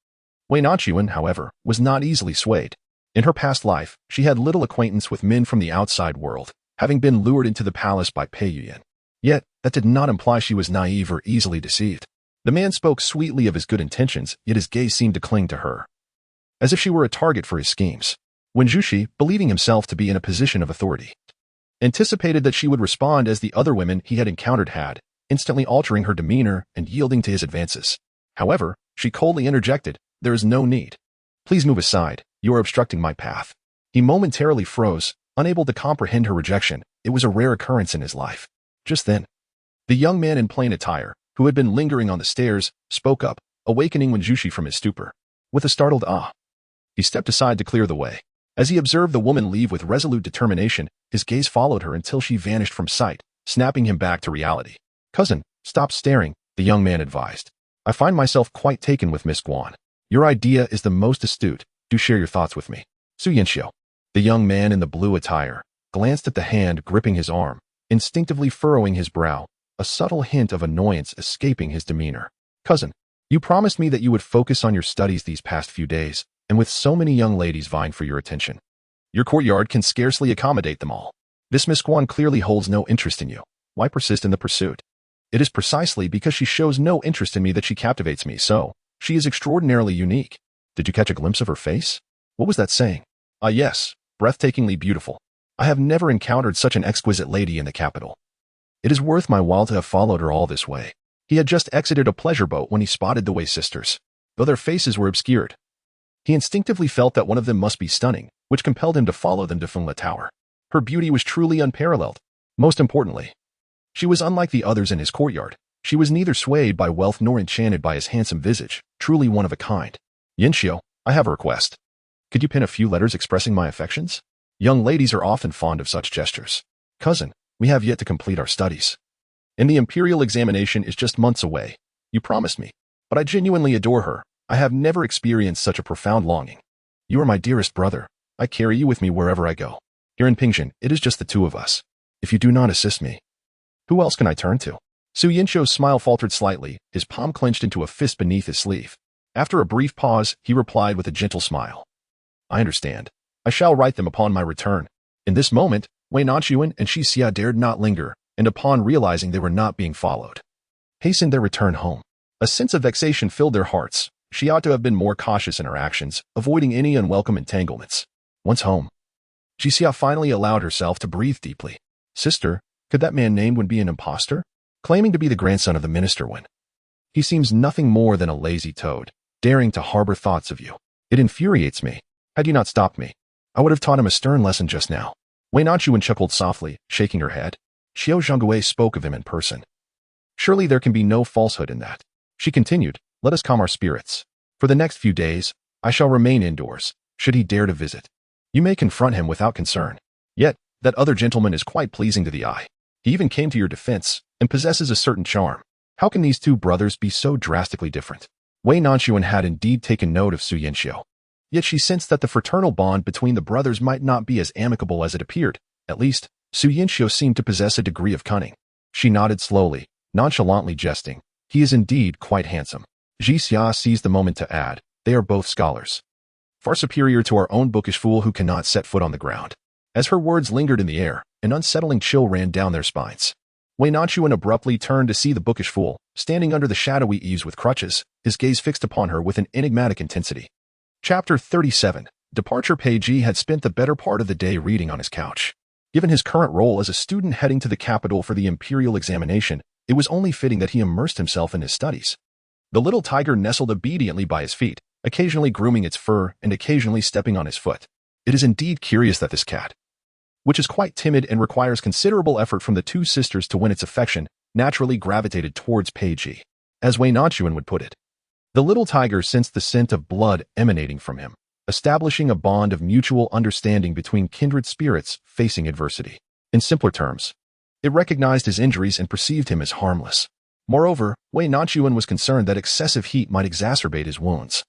Wei Nanxun, however, was not easily swayed. In her past life, she had little acquaintance with men from the outside world, having been lured into the palace by Pei Yuyan. Yet, that did not imply she was naive or easily deceived. The man spoke sweetly of his good intentions, yet his gaze seemed to cling to her, as if she were a target for his schemes. Wen Zhuxi, believing himself to be in a position of authority, anticipated that she would respond as the other women he had encountered had, instantly altering her demeanor and yielding to his advances. However, she coldly interjected, "There is no need. Please move aside. You are obstructing my path." He momentarily froze, unable to comprehend her rejection. It was a rare occurrence in his life. Just then, the young man in plain attire, who had been lingering on the stairs, spoke up, awakening Wen Zhuxi from his stupor. With a startled "ah," he stepped aside to clear the way. As he observed the woman leave with resolute determination, his gaze followed her until she vanished from sight, snapping him back to reality. "Cousin, stop staring," the young man advised. "I find myself quite taken with Miss Guan. Your idea is the most astute. Do share your thoughts with me." Su Yanxiu, the young man in the blue attire, glanced at the hand gripping his arm, instinctively furrowing his brow, a subtle hint of annoyance escaping his demeanor. "Cousin, you promised me that you would focus on your studies these past few days, and with so many young ladies vying for your attention, your courtyard can scarcely accommodate them all. This Miss Guan clearly holds no interest in you. Why persist in the pursuit? It is precisely because she shows no interest in me that she captivates me, so she is extraordinarily unique. Did you catch a glimpse of her face? What was that saying? Ah yes, breathtakingly beautiful. I have never encountered such an exquisite lady in the capital. It is worth my while to have followed her all this way." He had just exited a pleasure boat when he spotted the Wei sisters. Though their faces were obscured, he instinctively felt that one of them must be stunning, which compelled him to follow them to Fengla Tower. Her beauty was truly unparalleled. Most importantly, she was unlike the others in his courtyard. She was neither swayed by wealth nor enchanted by his handsome visage, truly one of a kind. Yanxiu, I have a request. Could you pen a few letters expressing my affections? Young ladies are often fond of such gestures. Cousin, we have yet to complete our studies. And the imperial examination is just months away. You promised me. But I genuinely adore her. I have never experienced such a profound longing. You are my dearest brother. I carry you with me wherever I go. Here in Pingshan, it is just the two of us. If you do not assist me, who else can I turn to? Su Yinxiu's smile faltered slightly, his palm clenched into a fist beneath his sleeve. After a brief pause, he replied with a gentle smile. I understand. I shall write them upon my return. In this moment, Wei Nanxun and Shi Xia dared not linger, and upon realizing they were not being followed, hastened their return home. A sense of vexation filled their hearts. She ought to have been more cautious in her actions, avoiding any unwelcome entanglements. Once home, Shi Xia finally allowed herself to breathe deeply. Sister, could that man named Wen be an impostor? Claiming to be the grandson of the minister Wen. He seems nothing more than a lazy toad, daring to harbor thoughts of you. It infuriates me. Had you not stopped me, I would have taught him a stern lesson just now. Wei Nanxun chuckled softly, shaking her head. Xiao Zhonggui spoke of him in person. Surely there can be no falsehood in that. She continued, let us calm our spirits. For the next few days, I shall remain indoors, should he dare to visit. You may confront him without concern. Yet, that other gentleman is quite pleasing to the eye. He even came to your defense, and possesses a certain charm. How can these two brothers be so drastically different? Wei Nanxun had indeed taken note of Su Yinxiu. Yet she sensed that the fraternal bond between the brothers might not be as amicable as it appeared. At least, Su Yinxiu seemed to possess a degree of cunning. She nodded slowly, nonchalantly jesting. He is indeed quite handsome. Ji Xia seized the moment to add, they are both scholars. Far superior to our own bookish fool who cannot set foot on the ground. As her words lingered in the air, an unsettling chill ran down their spines. Wei Nanxun abruptly turned to see the bookish fool, standing under the shadowy eaves with crutches, his gaze fixed upon her with an enigmatic intensity. Chapter 37. Departure. Pei Ji had spent the better part of the day reading on his couch. Given his current role as a student heading to the capital for the imperial examination, it was only fitting that he immersed himself in his studies. The little tiger nestled obediently by his feet, occasionally grooming its fur and occasionally stepping on his foot. It is indeed curious that this cat, which is quite timid and requires considerable effort from the two sisters to win its affection, naturally gravitated towards Pei Ji. As Wei Nanxun would put it, the little tiger sensed the scent of blood emanating from him, establishing a bond of mutual understanding between kindred spirits facing adversity. In simpler terms, it recognized his injuries and perceived him as harmless. Moreover, Wei Nanxun was concerned that excessive heat might exacerbate his wounds.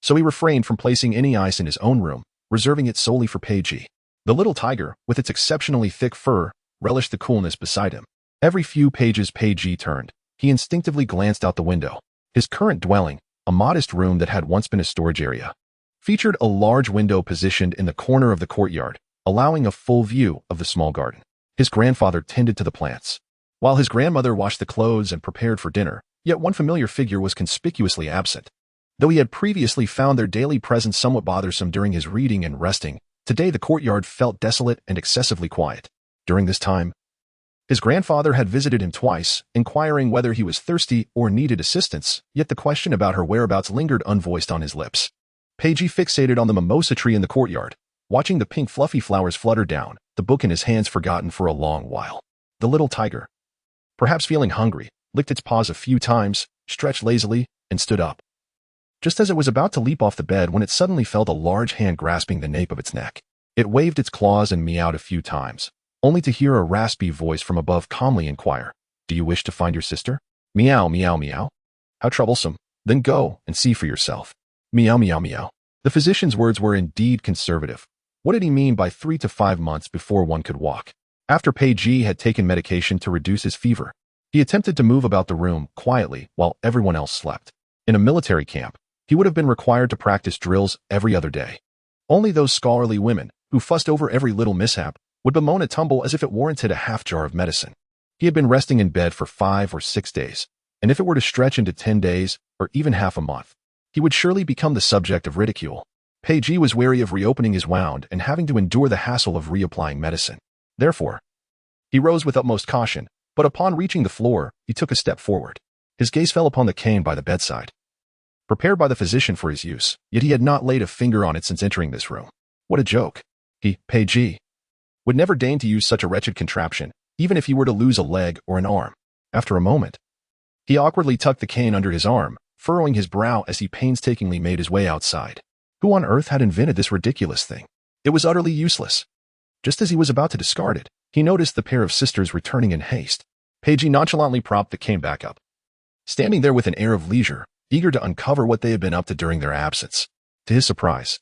So he refrained from placing any ice in his own room, reserving it solely for Pei Ji. The little tiger, with its exceptionally thick fur, relished the coolness beside him. Every few pages Pei Ji turned, he instinctively glanced out the window. His current dwelling, a modest room that had once been a storage area, featured a large window positioned in the corner of the courtyard, allowing a full view of the small garden. His grandfather tended to the plants, while his grandmother washed the clothes and prepared for dinner, yet one familiar figure was conspicuously absent. Though he had previously found their daily presence somewhat bothersome during his reading and resting, today the courtyard felt desolate and excessively quiet. During this time, his grandfather had visited him twice, inquiring whether he was thirsty or needed assistance, yet the question about her whereabouts lingered unvoiced on his lips. Pei Ji fixated on the mimosa tree in the courtyard, watching the pink fluffy flowers flutter down, the book in his hands forgotten for a long while. The little tiger, perhaps feeling hungry, licked its paws a few times, stretched lazily, and stood up. Just as it was about to leap off the bed when it suddenly felt a large hand grasping the nape of its neck. It waved its claws and meowed a few times, only to hear a raspy voice from above calmly inquire, "Do you wish to find your sister?" Meow, meow, meow. How troublesome. Then go and see for yourself. Meow, meow, meow. The physician's words were indeed conservative. What did he mean by 3 to 5 months before one could walk? After Pei Ji had taken medication to reduce his fever, he attempted to move about the room quietly while everyone else slept. In a military camp, he would have been required to practice drills every other day. Only those scholarly women, who fussed over every little mishap, would bemoan a tumble as if it warranted a half jar of medicine. He had been resting in bed for 5 or 6 days, and if it were to stretch into 10 days, or even half a month, he would surely become the subject of ridicule. Pei Ji was wary of reopening his wound and having to endure the hassle of reapplying medicine. Therefore, he rose with utmost caution, but upon reaching the floor, he took a step forward. His gaze fell upon the cane by the bedside, prepared by the physician for his use, yet he had not laid a finger on it since entering this room. What a joke. He, Pei Ji, would never deign to use such a wretched contraption, even if he were to lose a leg or an arm. After a moment, He awkwardly tucked the cane under his arm, furrowing his brow as he painstakingly made his way outside. Who on earth had invented this ridiculous thing? It was utterly useless. Just as he was about to discard it, he noticed the pair of sisters returning in haste. Peiji nonchalantly propped the cane back up, standing there with an air of leisure, eager to uncover what they had been up to during their absence. To his surprise,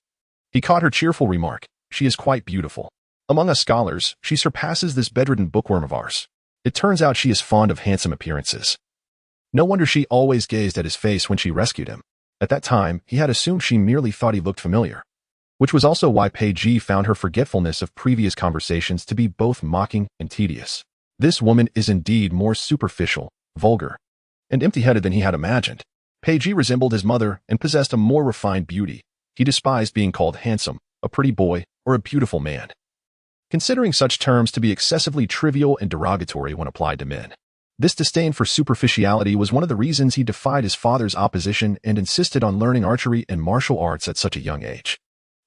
he caught her cheerful remark, "She is quite beautiful. Among us scholars, she surpasses this bedridden bookworm of ours. It turns out she is fond of handsome appearances." No wonder she always gazed at his face when she rescued him. At that time, he had assumed she merely thought he looked familiar, which was also why Peiji found her forgetfulness of previous conversations to be both mocking and tedious. This woman is indeed more superficial, vulgar, and empty-headed than he had imagined. Peiji resembled his mother and possessed a more refined beauty. He despised being called handsome, a pretty boy, or a beautiful man, considering such terms to be excessively trivial and derogatory when applied to men. This disdain for superficiality was one of the reasons he defied his father's opposition and insisted on learning archery and martial arts at such a young age.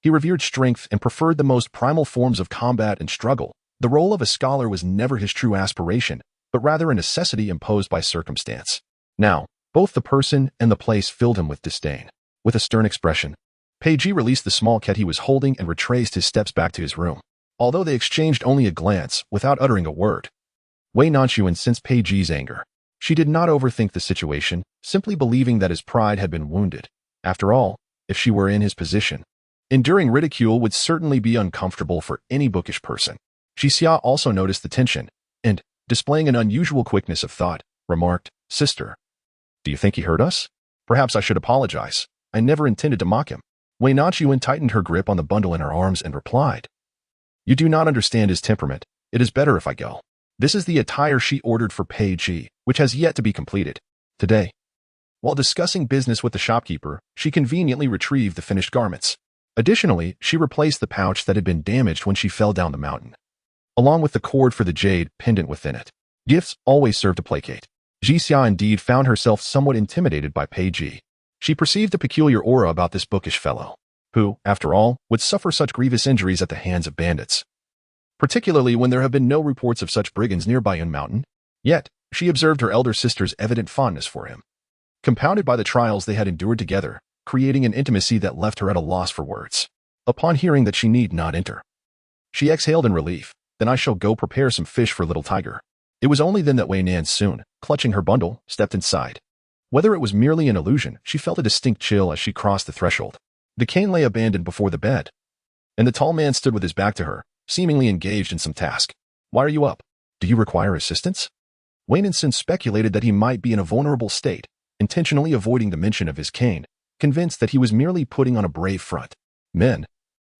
He revered strength and preferred the most primal forms of combat and struggle. The role of a scholar was never his true aspiration, but rather a necessity imposed by circumstance. Now, both the person and the place filled him with disdain. With a stern expression, Peiji released the small cat he was holding and retraced his steps back to his room. Although they exchanged only a glance, without uttering a word, Wei Nanxun sensed Peiji's anger. She did not overthink the situation, simply believing that his pride had been wounded. After all, if she were in his position, enduring ridicule would certainly be uncomfortable for any bookish person. Jixia also noticed the tension, and, displaying an unusual quickness of thought, remarked, "Sister, do you think he hurt us? Perhaps I should apologize. I never intended to mock him." Wei Nanxun tightened her grip on the bundle in her arms and replied, "You do not understand his temperament. It is better if I go." This is the attire she ordered for Peiji, which has yet to be completed. Today, while discussing business with the shopkeeper, she conveniently retrieved the finished garments. Additionally, she replaced the pouch that had been damaged when she fell down the mountain, along with the cord for the jade pendant within it. Gifts always serve to placate. Jixia indeed found herself somewhat intimidated by Peiji. She perceived a peculiar aura about this bookish fellow, who, after all, would suffer such grievous injuries at the hands of bandits, particularly when there have been no reports of such brigands nearby in mountain. Yet, she observed her elder sister's evident fondness for him, compounded by the trials they had endured together, creating an intimacy that left her at a loss for words. Upon hearing that she need not enter, she exhaled in relief. "Then I shall go prepare some fish for little tiger." It was only then that Wei Nanxun, clutching her bundle, stepped inside. Whether it was merely an illusion, she felt a distinct chill as she crossed the threshold. The cane lay abandoned before the bed, and the tall man stood with his back to her, seemingly engaged in some task. "Why are you up? Do you require assistance?" Wei Nanxun speculated that he might be in a vulnerable state, intentionally avoiding the mention of his cane, convinced that he was merely putting on a brave front. Men,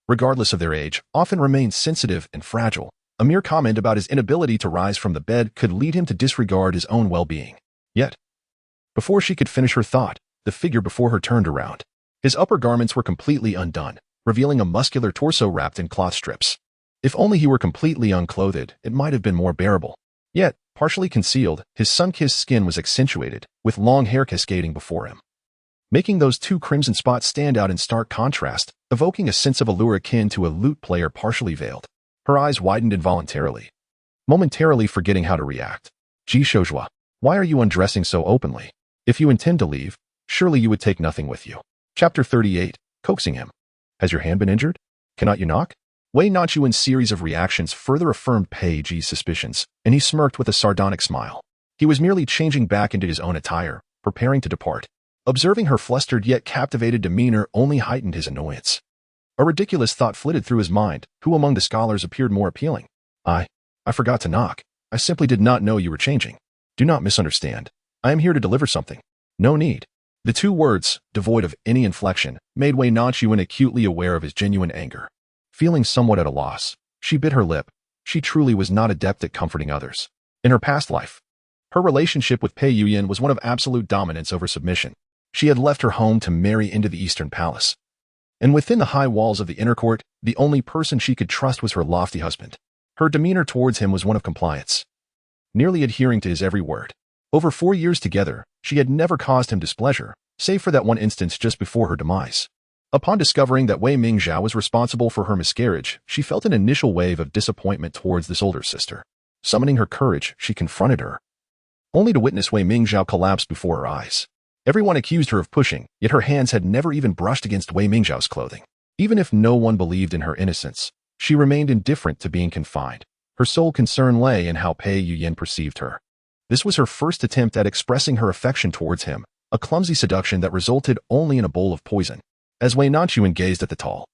regardless of their age, often remain sensitive and fragile. A mere comment about his inability to rise from the bed could lead him to disregard his own well-being. Yet, before she could finish her thought, the figure before her turned around. His upper garments were completely undone, revealing a muscular torso wrapped in cloth strips. If only he were completely unclothed, it might have been more bearable. Yet, partially concealed, his sun-kissed skin was accentuated, with long hair cascading before him, making those two crimson spots stand out in stark contrast, evoking a sense of allure akin to a lute player partially veiled. Her eyes widened involuntarily, momentarily forgetting how to react. "Ji Shouzhua, why are you undressing so openly? If you intend to leave, surely you would take nothing with you." Chapter 38, Coaxing him. "Has your hand been injured? Cannot you knock?" Wei Nanxuan's series of reactions further affirmed Peiji's suspicions, and he smirked with a sardonic smile. He was merely changing back into his own attire, preparing to depart. Observing her flustered yet captivated demeanor only heightened his annoyance. A ridiculous thought flitted through his mind. Who among the scholars appeared more appealing? I forgot to knock. I simply did not know you were changing. Do not misunderstand. I am here to deliver something." "No need." The two words, devoid of any inflection, made Wei Nanxuan acutely aware of his genuine anger. Feeling somewhat at a loss, she bit her lip. She truly was not adept at comforting others. In her past life, her relationship with Pei Yuyan was one of absolute dominance over submission. She had left her home to marry into the Eastern Palace, and within the high walls of the inner court, the only person she could trust was her lofty husband. Her demeanor towards him was one of compliance, nearly adhering to his every word. Over 4 years together, she had never caused him displeasure, save for that one instance just before her demise. Upon discovering that Wei Mingzhao was responsible for her miscarriage, she felt an initial wave of disappointment towards this older sister. Summoning her courage, she confronted her. only to witness Wei Mingzhao collapse before her eyes. Everyone accused her of pushing, yet her hands had never even brushed against Wei Mingzhao's clothing. Even if no one believed in her innocence, she remained indifferent to being confined. Her sole concern lay in how Pei Yuyan perceived her. This was her first attempt at expressing her affection towards him, a clumsy seduction that resulted only in a bowl of poison. As Wei Nanxun gazed at the tall,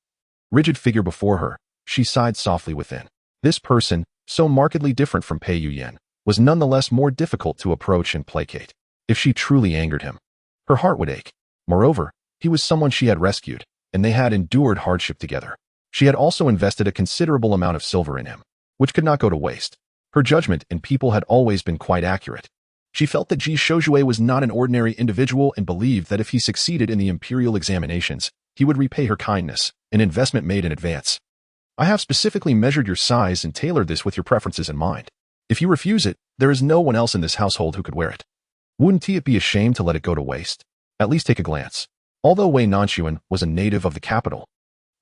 rigid figure before her, she sighed softly within. This person, so markedly different from Pei Yuyan, was nonetheless more difficult to approach and placate. If she truly angered him, her heart would ache. Moreover, he was someone she had rescued, and they had endured hardship together. She had also invested a considerable amount of silver in him, which could not go to waste. Her judgment in people had always been quite accurate. She felt that Ji Shoujue was not an ordinary individual and believed that if he succeeded in the imperial examinations, he would repay her kindness, an investment made in advance. I have specifically measured your size and tailored this with your preferences in mind. If you refuse it, there is no one else in this household who could wear it. Wouldn't it be a shame to let it go to waste? At least take a glance. Although Wei Nanxun was a native of the capital,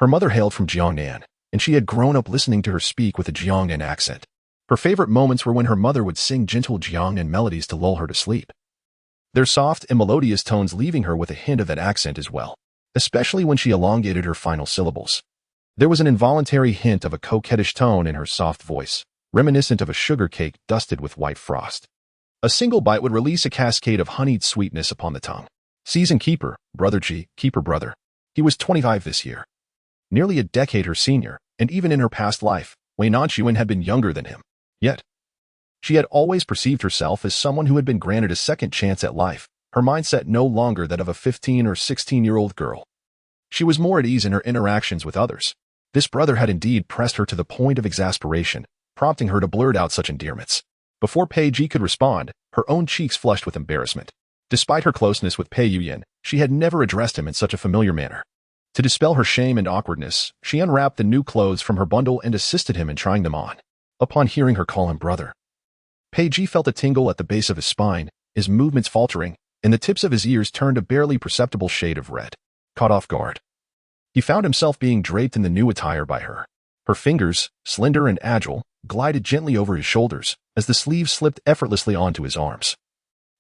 her mother hailed from Jiangnan, and she had grown up listening to her speak with a Jiangnan accent. Her favorite moments were when her mother would sing gentle Jiangnan melodies to lull her to sleep, their soft and melodious tones leaving her with a hint of that accent as well, especially when she elongated her final syllables. There was an involuntary hint of a coquettish tone in her soft voice, reminiscent of a sugar cake dusted with white frost. A single bite would release a cascade of honeyed sweetness upon the tongue. Season keeper, brother Ji, keeper brother. He was 25 this year. Nearly a decade her senior, and even in her past life, Wei Nanxun had been younger than him. Yet, she had always perceived herself as someone who had been granted a second chance at life, her mindset no longer that of a 15 or 16-year-old girl. She was more at ease in her interactions with others. This brother had indeed pressed her to the point of exasperation, prompting her to blurt out such endearments. Before Pei Ji could respond, her own cheeks flushed with embarrassment. Despite her closeness with Pei Yuyan, she had never addressed him in such a familiar manner. To dispel her shame and awkwardness, she unwrapped the new clothes from her bundle and assisted him in trying them on. Upon hearing her call him brother, Pei Ji felt a tingle at the base of his spine, his movements faltering, and the tips of his ears turned a barely perceptible shade of red. Caught off guard, he found himself being draped in the new attire by her. Her fingers, slender and agile, glided gently over his shoulders as the sleeves slipped effortlessly onto his arms.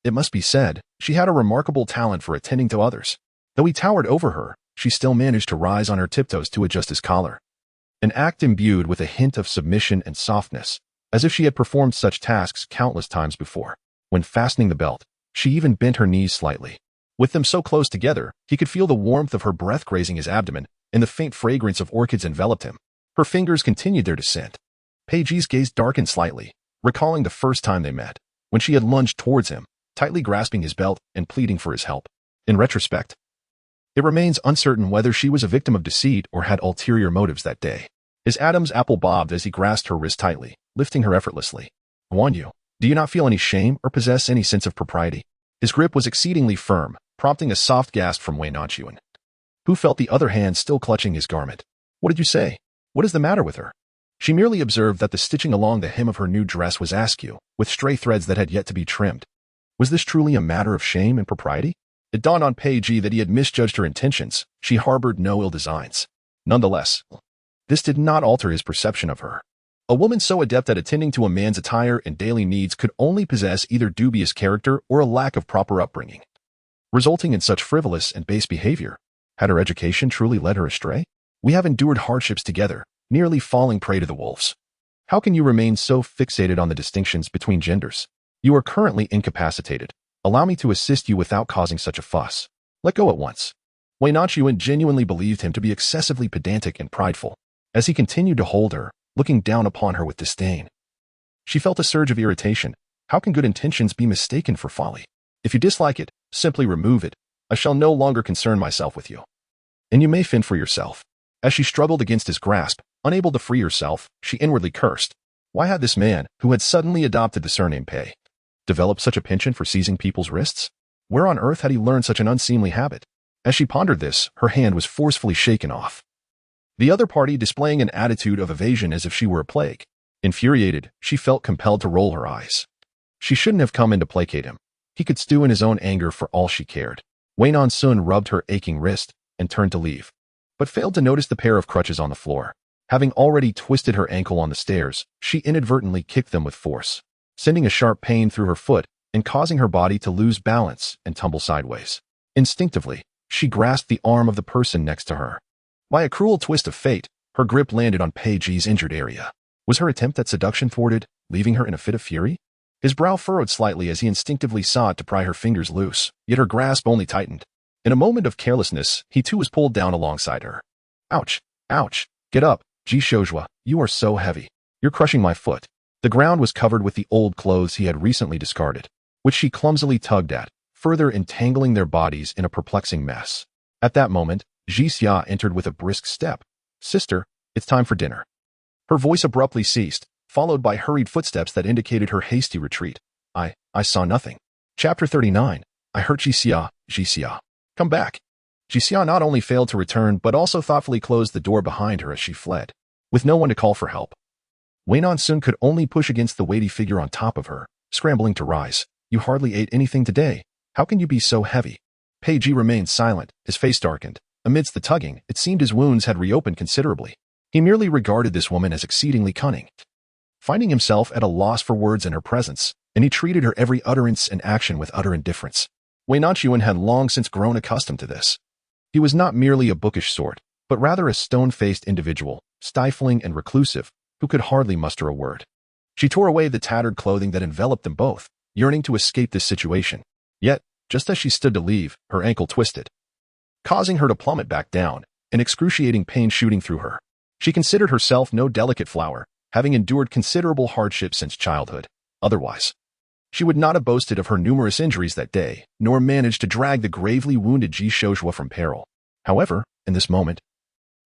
It must be said, she had a remarkable talent for attending to others. Though he towered over her, she still managed to rise on her tiptoes to adjust his collar. An act imbued with a hint of submission and softness, as if she had performed such tasks countless times before. When fastening the belt, she even bent her knees slightly. With them so close together, he could feel the warmth of her breath grazing his abdomen, and the faint fragrance of orchids enveloped him. Her fingers continued their descent. Pei Ji's gaze darkened slightly, recalling the first time they met, when she had lunged towards him, tightly grasping his belt and pleading for his help. In retrospect, it remains uncertain whether she was a victim of deceit or had ulterior motives that day. His Adam's apple bobbed as he grasped her wrist tightly, lifting her effortlessly. I warn you, do you not feel any shame or possess any sense of propriety? His grip was exceedingly firm, prompting a soft gasp from Wei Nanxun, who felt the other hand still clutching his garment. What did you say? What is the matter with her? She merely observed that the stitching along the hem of her new dress was askew, with stray threads that had yet to be trimmed. Was this truly a matter of shame and propriety? It dawned on Pei Ji that he had misjudged her intentions. She harbored no ill designs. Nonetheless, this did not alter his perception of her. A woman so adept at attending to a man's attire and daily needs could only possess either dubious character or a lack of proper upbringing, resulting in such frivolous and base behavior. Had her education truly led her astray? We have endured hardships together, nearly falling prey to the wolves. How can you remain so fixated on the distinctions between genders? You are currently incapacitated. Allow me to assist you without causing such a fuss. Let go at once. Wei Nanxun genuinely believed him to be excessively pedantic and prideful, as he continued to hold her, looking down upon her with disdain. She felt a surge of irritation. How can good intentions be mistaken for folly? If you dislike it, simply remove it. I shall no longer concern myself with you, and you may fend for yourself. As she struggled against his grasp, unable to free herself, she inwardly cursed. Why had this man, who had suddenly adopted the surname Pei, developed such a penchant for seizing people's wrists? Where on earth had he learned such an unseemly habit? As she pondered this, her hand was forcefully shaken off, the other party displaying an attitude of evasion as if she were a plague. Infuriated, she felt compelled to roll her eyes. She shouldn't have come in to placate him. He could stew in his own anger for all she cared. Wei Nanxun rubbed her aching wrist and turned to leave, but failed to notice the pair of crutches on the floor. Having already twisted her ankle on the stairs, she inadvertently kicked them with force, sending a sharp pain through her foot and causing her body to lose balance and tumble sideways. Instinctively, she grasped the arm of the person next to her. By a cruel twist of fate, her grip landed on Pei Ji's injured area. Was her attempt at seduction thwarted, leaving her in a fit of fury? His brow furrowed slightly as he instinctively sought to pry her fingers loose, yet her grasp only tightened. In a moment of carelessness, he too was pulled down alongside her. Ouch! Ouch! Get up, Ji Shoujua, you are so heavy. You're crushing my foot. The ground was covered with the old clothes he had recently discarded, which she clumsily tugged at, further entangling their bodies in a perplexing mess. At that moment, Ji Xia entered with a brisk step. Sister, it's time for dinner. Her voice abruptly ceased, followed by hurried footsteps that indicated her hasty retreat. I saw nothing. Chapter 39. I hurt Ji Xia. Come back. Ji Xia not only failed to return, but also thoughtfully closed the door behind her as she fled. With no one to call for help, Wei Nanxun could only push against the weighty figure on top of her, scrambling to rise. You hardly ate anything today. How can you be so heavy? Pei Ji remained silent, his face darkened. Amidst the tugging, it seemed his wounds had reopened considerably. He merely regarded this woman as exceedingly cunning, finding himself at a loss for words in her presence, and he treated her every utterance and action with utter indifference. Wei Nanxun had long since grown accustomed to this. He was not merely a bookish sort, but rather a stone-faced individual, stifling and reclusive, who could hardly muster a word. She tore away the tattered clothing that enveloped them both, yearning to escape this situation. Yet, just as she stood to leave, her ankle twisted, causing her to plummet back down, an excruciating pain shooting through her. She considered herself no delicate flower, having endured considerable hardship since childhood. Otherwise, she would not have boasted of her numerous injuries that day, nor managed to drag the gravely wounded Ji Shoujua from peril. However, in this moment,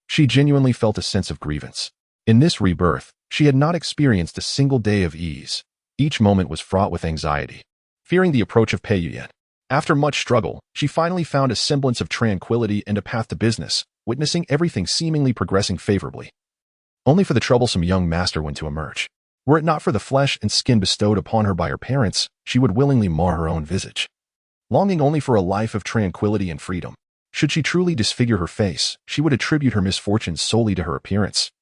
she genuinely felt a sense of grievance. In this rebirth, she had not experienced a single day of ease. Each moment was fraught with anxiety, fearing the approach of Pei Yuyan. After much struggle, she finally found a semblance of tranquility and a path to business, witnessing everything seemingly progressing favorably. Only for the troublesome young master one to emerge. Were it not for the flesh and skin bestowed upon her by her parents, she would willingly mar her own visage. Longing only for a life of tranquility and freedom. Should she truly disfigure her face, she would attribute her misfortunes solely to her appearance.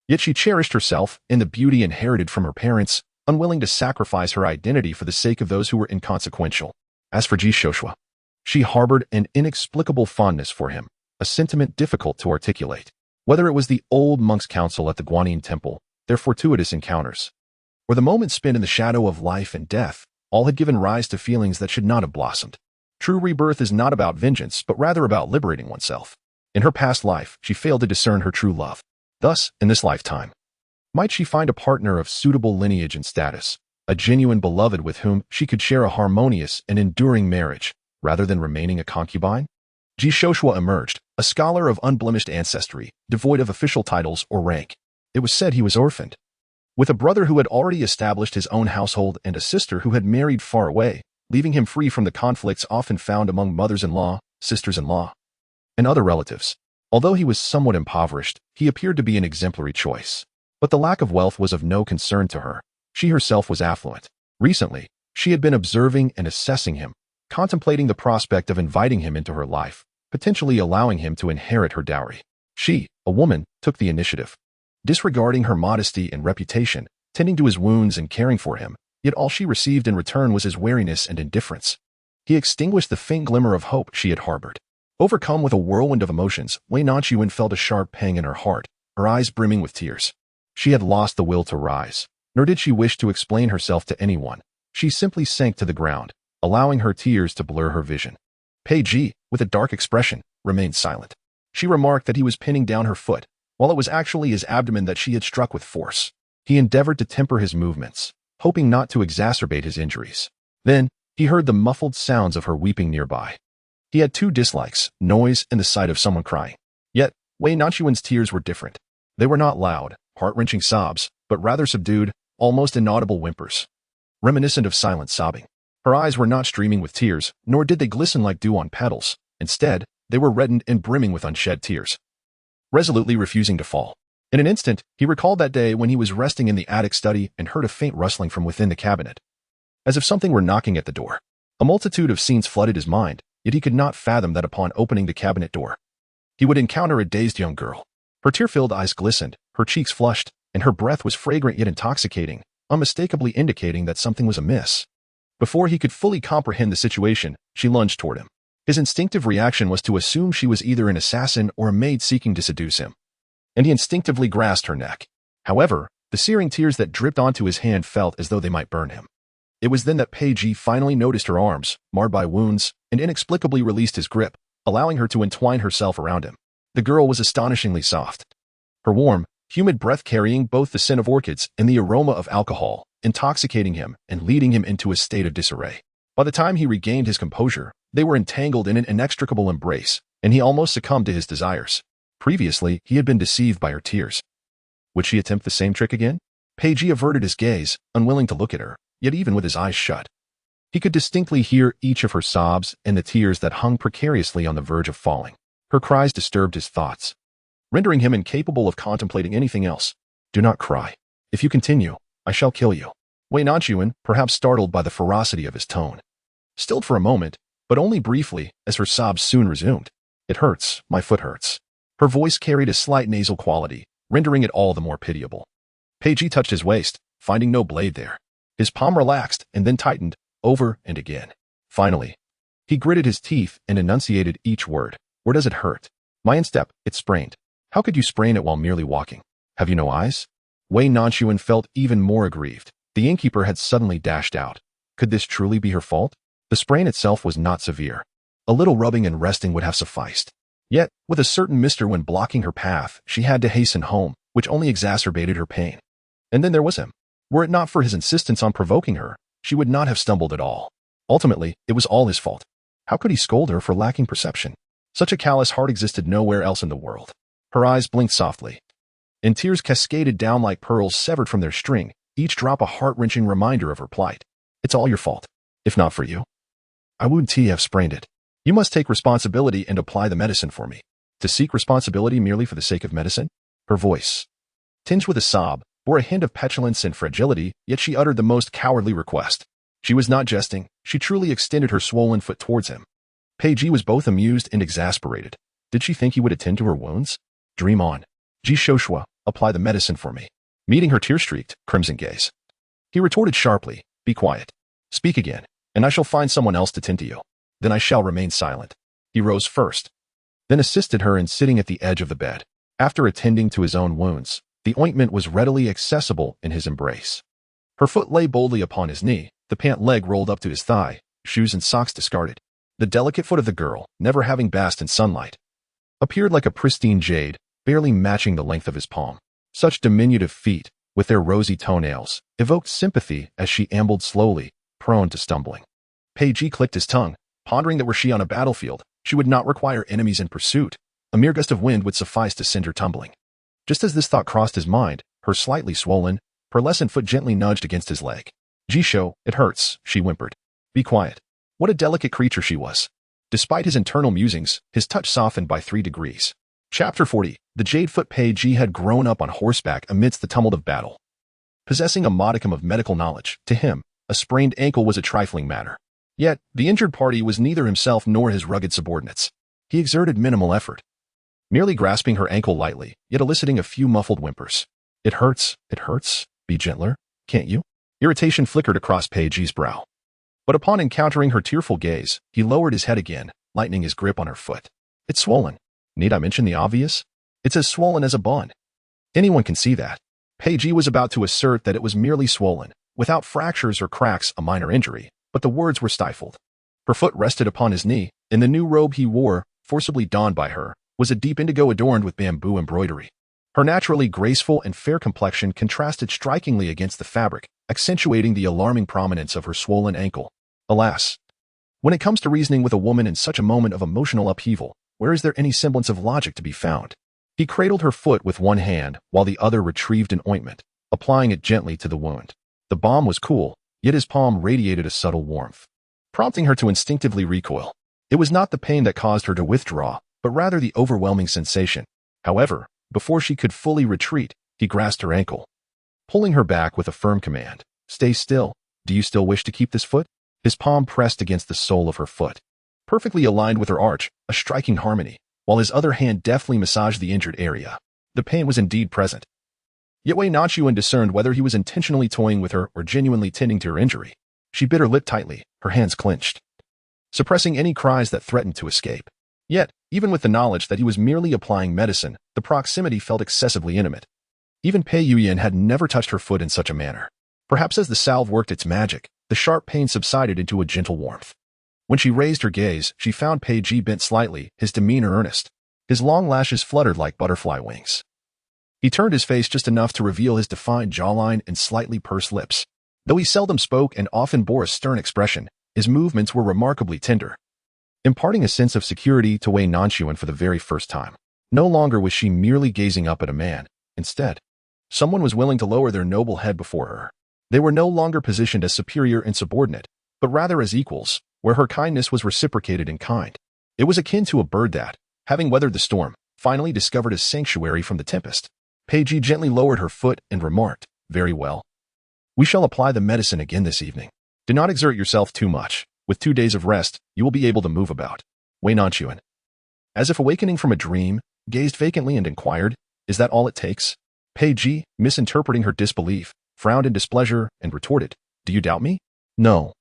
Yet she cherished herself in the beauty inherited from her parents, unwilling to sacrifice her identity for the sake of those who were inconsequential. As for Ji Shoujua, she harbored an inexplicable fondness for him, a sentiment difficult to articulate. Whether it was the old monk's council at the Guanyin Temple, their fortuitous encounters, or the moments spent in the shadow of life and death, all had given rise to feelings that should not have blossomed. True rebirth is not about vengeance, but rather about liberating oneself. In her past life, she failed to discern her true love. Thus, in this lifetime, might she find a partner of suitable lineage and status, a genuine beloved with whom she could share a harmonious and enduring marriage, rather than remaining a concubine? Ji Shoujua emerged, a scholar of unblemished ancestry, devoid of official titles or rank. It was said he was orphaned, with a brother who had already established his own household and a sister who had married far away, leaving him free from the conflicts often found among mothers-in-law, sisters-in-law, and other relatives. Although he was somewhat impoverished, he appeared to be an exemplary choice. But the lack of wealth was of no concern to her. She herself was affluent. Recently, she had been observing and assessing him, contemplating the prospect of inviting him into her life, potentially allowing him to inherit her dowry. She, a woman, took the initiative. Disregarding her modesty and reputation, tending to his wounds and caring for him, yet all she received in return was his wariness and indifference. He extinguished the faint glimmer of hope she had harbored. Overcome with a whirlwind of emotions, Wei Nanxun felt a sharp pang in her heart, her eyes brimming with tears. She had lost the will to rise, nor did she wish to explain herself to anyone. She simply sank to the ground, allowing her tears to blur her vision. Pei Ji, with a dark expression, remained silent. She remarked that he was pinning down her foot, while it was actually his abdomen that she had struck with force. He endeavored to temper his movements, hoping not to exacerbate his injuries. Then, he heard the muffled sounds of her weeping nearby. He had two dislikes, noise and the sight of someone crying. Yet, Wei Nanxuan's tears were different. They were not loud, heart-wrenching sobs, but rather subdued, almost inaudible whimpers, reminiscent of silent sobbing. Her eyes were not streaming with tears, nor did they glisten like dew on petals. Instead, they were reddened and brimming with unshed tears, resolutely refusing to fall. In an instant, he recalled that day when he was resting in the attic study and heard a faint rustling from within the cabinet, as if something were knocking at the door. A multitude of scenes flooded his mind, yet he could not fathom that upon opening the cabinet door, he would encounter a dazed young girl. Her tear-filled eyes glistened, her cheeks flushed, and her breath was fragrant yet intoxicating, unmistakably indicating that something was amiss. Before he could fully comprehend the situation, she lunged toward him. His instinctive reaction was to assume she was either an assassin or a maid seeking to seduce him, and he instinctively grasped her neck. However, the searing tears that dripped onto his hand felt as though they might burn him. It was then that Pei Ji finally noticed her arms, marred by wounds, and inexplicably released his grip, allowing her to entwine herself around him. The girl was astonishingly soft. Her warm, humid breath carrying both the scent of orchids and the aroma of alcohol, intoxicating him and leading him into a state of disarray. By the time he regained his composure, they were entangled in an inextricable embrace, and he almost succumbed to his desires. Previously, he had been deceived by her tears. Would she attempt the same trick again? Pei Ji averted his gaze, unwilling to look at her, yet even with his eyes shut, he could distinctly hear each of her sobs and the tears that hung precariously on the verge of falling. Her cries disturbed his thoughts, rendering him incapable of contemplating anything else. Do not cry. If you continue, I shall kill you. Wei Nanxun, perhaps startled by the ferocity of his tone, stilled for a moment, but only briefly, as her sobs soon resumed. It hurts, my foot hurts. Her voice carried a slight nasal quality, rendering it all the more pitiable. Pei Ji touched his waist, finding no blade there. His palm relaxed and then tightened, over and again. Finally, he gritted his teeth and enunciated each word. Where does it hurt? My instep, it's sprained. How could you sprain it while merely walking? Have you no eyes? Wei Nanxun felt even more aggrieved. The innkeeper had suddenly dashed out. Could this truly be her fault? The sprain itself was not severe. A little rubbing and resting would have sufficed. Yet, with a certain Mr. When blocking her path, she had to hasten home, which only exacerbated her pain. And then there was him. Were it not for his insistence on provoking her, she would not have stumbled at all. Ultimately, it was all his fault. How could he scold her for lacking perception? Such a callous heart existed nowhere else in the world. Her eyes blinked softly, and tears cascaded down like pearls severed from their string, each drop a heart-wrenching reminder of her plight. It's all your fault. If not for you, I wouldn't have sprained it. You must take responsibility and apply the medicine for me. To seek responsibility merely for the sake of medicine? Her voice, tinged with a sob, bore a hint of petulance and fragility, yet she uttered the most cowardly request. She was not jesting. She truly extended her swollen foot towards him. Pei Ji was both amused and exasperated. Did she think he would attend to her wounds? Dream on. Ji Shoshua, apply the medicine for me. Meeting her tear-streaked, crimson gaze, he retorted sharply, be quiet. Speak again, and I shall find someone else to tend to you. Then I shall remain silent. He rose first, then assisted her in sitting at the edge of the bed. After attending to his own wounds, the ointment was readily accessible in his embrace. Her foot lay boldly upon his knee, the pant leg rolled up to his thigh, shoes and socks discarded. The delicate foot of the girl, never having basked in sunlight, appeared like a pristine jade, barely matching the length of his palm. Such diminutive feet, with their rosy toenails, evoked sympathy as she ambled slowly, prone to stumbling. Pei Ji clicked his tongue, pondering that were she on a battlefield, she would not require enemies in pursuit. A mere gust of wind would suffice to send her tumbling. Just as this thought crossed his mind, her slightly swollen, pearlescent foot gently nudged against his leg. Jisho, it hurts, she whimpered. Be quiet. What a delicate creature she was. Despite his internal musings, his touch softened by 3 degrees. Chapter 40. The Jadefoot Pei Ji had grown up on horseback amidst the tumult of battle. Possessing a modicum of medical knowledge, to him, a sprained ankle was a trifling matter. Yet, the injured party was neither himself nor his rugged subordinates. He exerted minimal effort, merely grasping her ankle lightly, yet eliciting a few muffled whimpers. It hurts, be gentler, can't you? Irritation flickered across Pei Ji's brow. But upon encountering her tearful gaze, he lowered his head again, lightening his grip on her foot. It's swollen. Need I mention the obvious? It's as swollen as a bun. Anyone can see that. Pei Ji was about to assert that it was merely swollen, without fractures or cracks, a minor injury, but the words were stifled. Her foot rested upon his knee, and the new robe he wore, forcibly donned by her, was a deep indigo adorned with bamboo embroidery. Her naturally graceful and fair complexion contrasted strikingly against the fabric, accentuating the alarming prominence of her swollen ankle. Alas, when it comes to reasoning with a woman in such a moment of emotional upheaval, where is there any semblance of logic to be found? He cradled her foot with one hand while the other retrieved an ointment, applying it gently to the wound. The balm was cool, yet his palm radiated a subtle warmth, prompting her to instinctively recoil. It was not the pain that caused her to withdraw, but rather the overwhelming sensation. However, before she could fully retreat, he grasped her ankle, pulling her back with a firm command. Stay still. Do you still wish to keep this foot? His palm pressed against the sole of her foot, perfectly aligned with her arch, a striking harmony, while his other hand deftly massaged the injured area. The pain was indeed present. Yet Wei Nanxun discerned whether he was intentionally toying with her or genuinely tending to her injury. She bit her lip tightly, her hands clenched, suppressing any cries that threatened to escape. Yet, even with the knowledge that he was merely applying medicine, the proximity felt excessively intimate. Even Pei Yuyan had never touched her foot in such a manner. Perhaps as the salve worked its magic, the sharp pain subsided into a gentle warmth. When she raised her gaze, she found Pei Ji bent slightly, his demeanor earnest. His long lashes fluttered like butterfly wings. He turned his face just enough to reveal his defined jawline and slightly pursed lips. Though he seldom spoke and often bore a stern expression, his movements were remarkably tender, imparting a sense of security to Wei Nanxun for the very first time. No longer was she merely gazing up at a man. Instead, someone was willing to lower their noble head before her. They were no longer positioned as superior and subordinate, but rather as equals, where her kindness was reciprocated in kind. It was akin to a bird that, having weathered the storm, finally discovered a sanctuary from the tempest. Pei Ji gently lowered her foot and remarked, "Very well. We shall apply the medicine again this evening. Do not exert yourself too much. With 2 days of rest, you will be able to move about." Wei Nanxun, as if awakening from a dream, gazed vacantly and inquired, "Is that all it takes?" Pei Ji, misinterpreting her disbelief, frowned in displeasure and retorted, "Do you doubt me?" "No.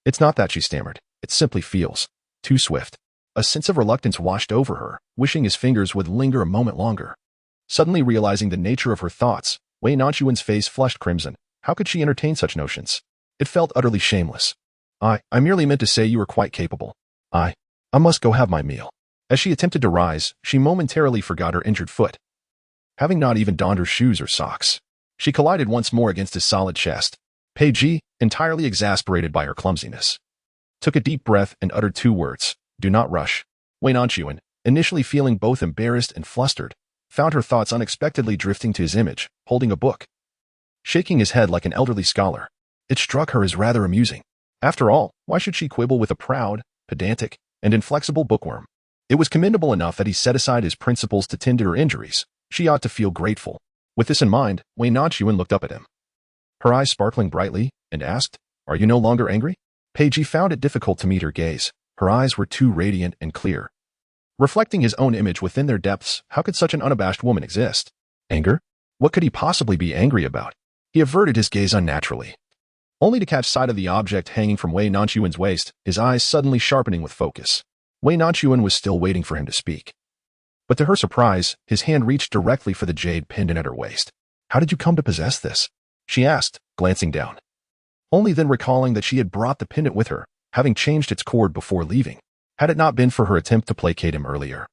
It's not that," she stammered. "It simply feels too swift." A sense of reluctance washed over her, wishing his fingers would linger a moment longer. Suddenly realizing the nature of her thoughts, Wei Nanxuan's face flushed crimson. How could she entertain such notions? It felt utterly shameless. I merely meant to say you were quite capable. I must go have my meal." As she attempted to rise, she momentarily forgot her injured foot. Having not even donned her shoes or socks, she collided once more against his solid chest. Pei Ji, entirely exasperated by her clumsiness, took a deep breath and uttered 2 words, "Do not rush." Wei Nanxun, initially feeling both embarrassed and flustered, found her thoughts unexpectedly drifting to his image, holding a book, shaking his head like an elderly scholar. It struck her as rather amusing. After all, why should she quibble with a proud, pedantic, and inflexible bookworm? It was commendable enough that he set aside his principles to tend to her injuries. She ought to feel grateful. With this in mind, Wei Nanxun looked up at him, her eyes sparkling brightly, and asked, "Are you no longer angry?" Pei Ji found it difficult to meet her gaze. Her eyes were too radiant and clear, reflecting his own image within their depths. How could such an unabashed woman exist? Anger? What could he possibly be angry about? He averted his gaze unnaturally, only to catch sight of the object hanging from Wei Nanxuan's waist, his eyes suddenly sharpening with focus. Wei Nanxun was still waiting for him to speak. But to her surprise, his hand reached directly for the jade pendant at her waist. "How did you come to possess this?" she asked, glancing down, only then recalling that she had brought the pendant with her, having changed its cord before leaving. Had it not been for her attempt to placate him earlier,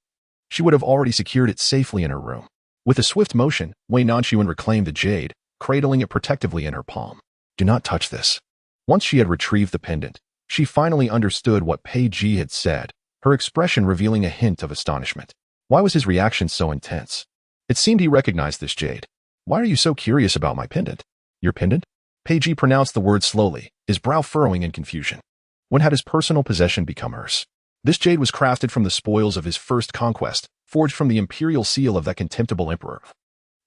she would have already secured it safely in her room. With a swift motion, Wei Nanxun reclaimed the jade, cradling it protectively in her palm. "Do not touch this." Once she had retrieved the pendant, she finally understood what Pei Ji had said, her expression revealing a hint of astonishment. Why was his reaction so intense? It seemed he recognized this jade. "Why are you so curious about my pendant?" "Your pendant?" Pei Ji pronounced the word slowly, his brow furrowing in confusion. When had his personal possession become hers? This jade was crafted from the spoils of his first conquest, forged from the imperial seal of that contemptible emperor.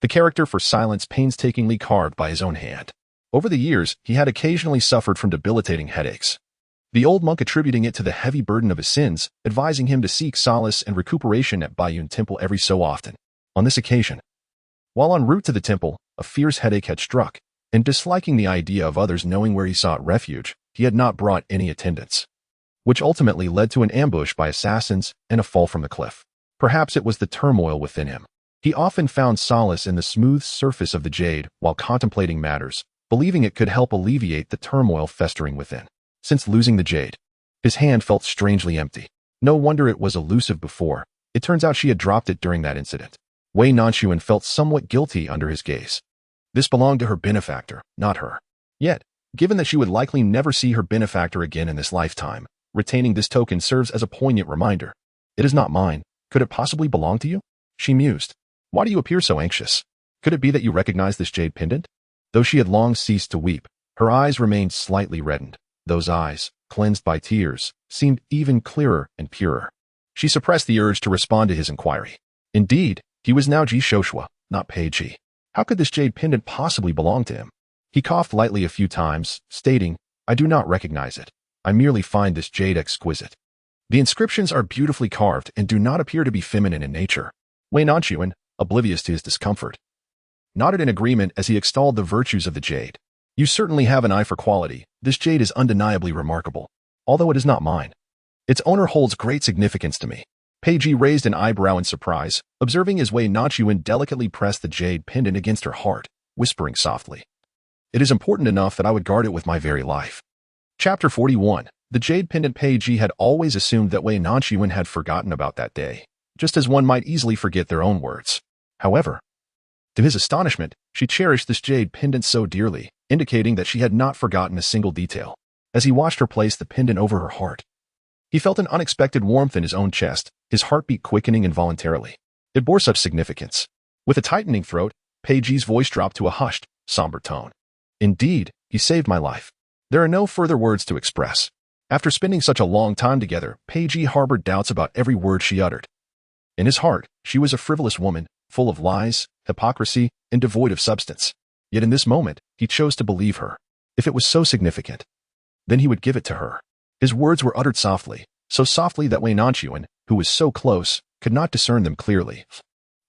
The character for silence painstakingly carved by his own hand. Over the years, he had occasionally suffered from debilitating headaches, the old monk attributing it to the heavy burden of his sins, advising him to seek solace and recuperation at Bayun Temple every so often. On this occasion, while en route to the temple, a fierce headache had struck, and disliking the idea of others knowing where he sought refuge, he had not brought any attendants, which ultimately led to an ambush by assassins and a fall from the cliff. Perhaps it was the turmoil within him. He often found solace in the smooth surface of the jade while contemplating matters, believing it could help alleviate the turmoil festering within. Since losing the jade, his hand felt strangely empty. No wonder it was elusive before. It turns out she had dropped it during that incident. Wei Nanxun felt somewhat guilty under his gaze. This belonged to her benefactor, not her. Yet, given that she would likely never see her benefactor again in this lifetime, retaining this token serves as a poignant reminder. "It is not mine. Could it possibly belong to you?" she mused. "Why do you appear so anxious? Could it be that you recognize this jade pendant?" Though she had long ceased to weep, her eyes remained slightly reddened. Those eyes, cleansed by tears, seemed even clearer and purer. She suppressed the urge to respond to his inquiry. Indeed, he was now Ji Shoshua, not Pei Ji. How could this jade pendant possibly belong to him? He coughed lightly a few times, stating, "I do not recognize it. I merely find this jade exquisite. The inscriptions are beautifully carved and do not appear to be feminine in nature." Wei Nanxun, oblivious to his discomfort, nodded in agreement as he extolled the virtues of the jade. You certainly have an eye for quality. This jade is undeniably remarkable, although it is not mine. Its owner holds great significance to me. Pei Ji raised an eyebrow in surprise, observing as Wei Nanxun delicately pressed the jade pendant against her heart, whispering softly, "It is important enough that I would guard it with my very life." Chapter 41. The jade pendant. Pei Ji had always assumed that Wei Nanxun had forgotten about that day, just as one might easily forget their own words. However, to his astonishment, she cherished this jade pendant so dearly, indicating that she had not forgotten a single detail. As he watched her place the pendant over her heart, he felt an unexpected warmth in his own chest, his heartbeat quickening involuntarily. It bore such significance. With a tightening throat, Pei Ji's voice dropped to a hushed, somber tone. "Indeed, he saved my life." There are no further words to express. After spending such a long time together, Pei Ji harbored doubts about every word she uttered. In his heart, she was a frivolous woman, full of lies, hypocrisy, and devoid of substance. Yet in this moment, he chose to believe her. If it was so significant, then he would give it to her. His words were uttered softly, so softly that Wei Nanxun, who was so close, could not discern them clearly.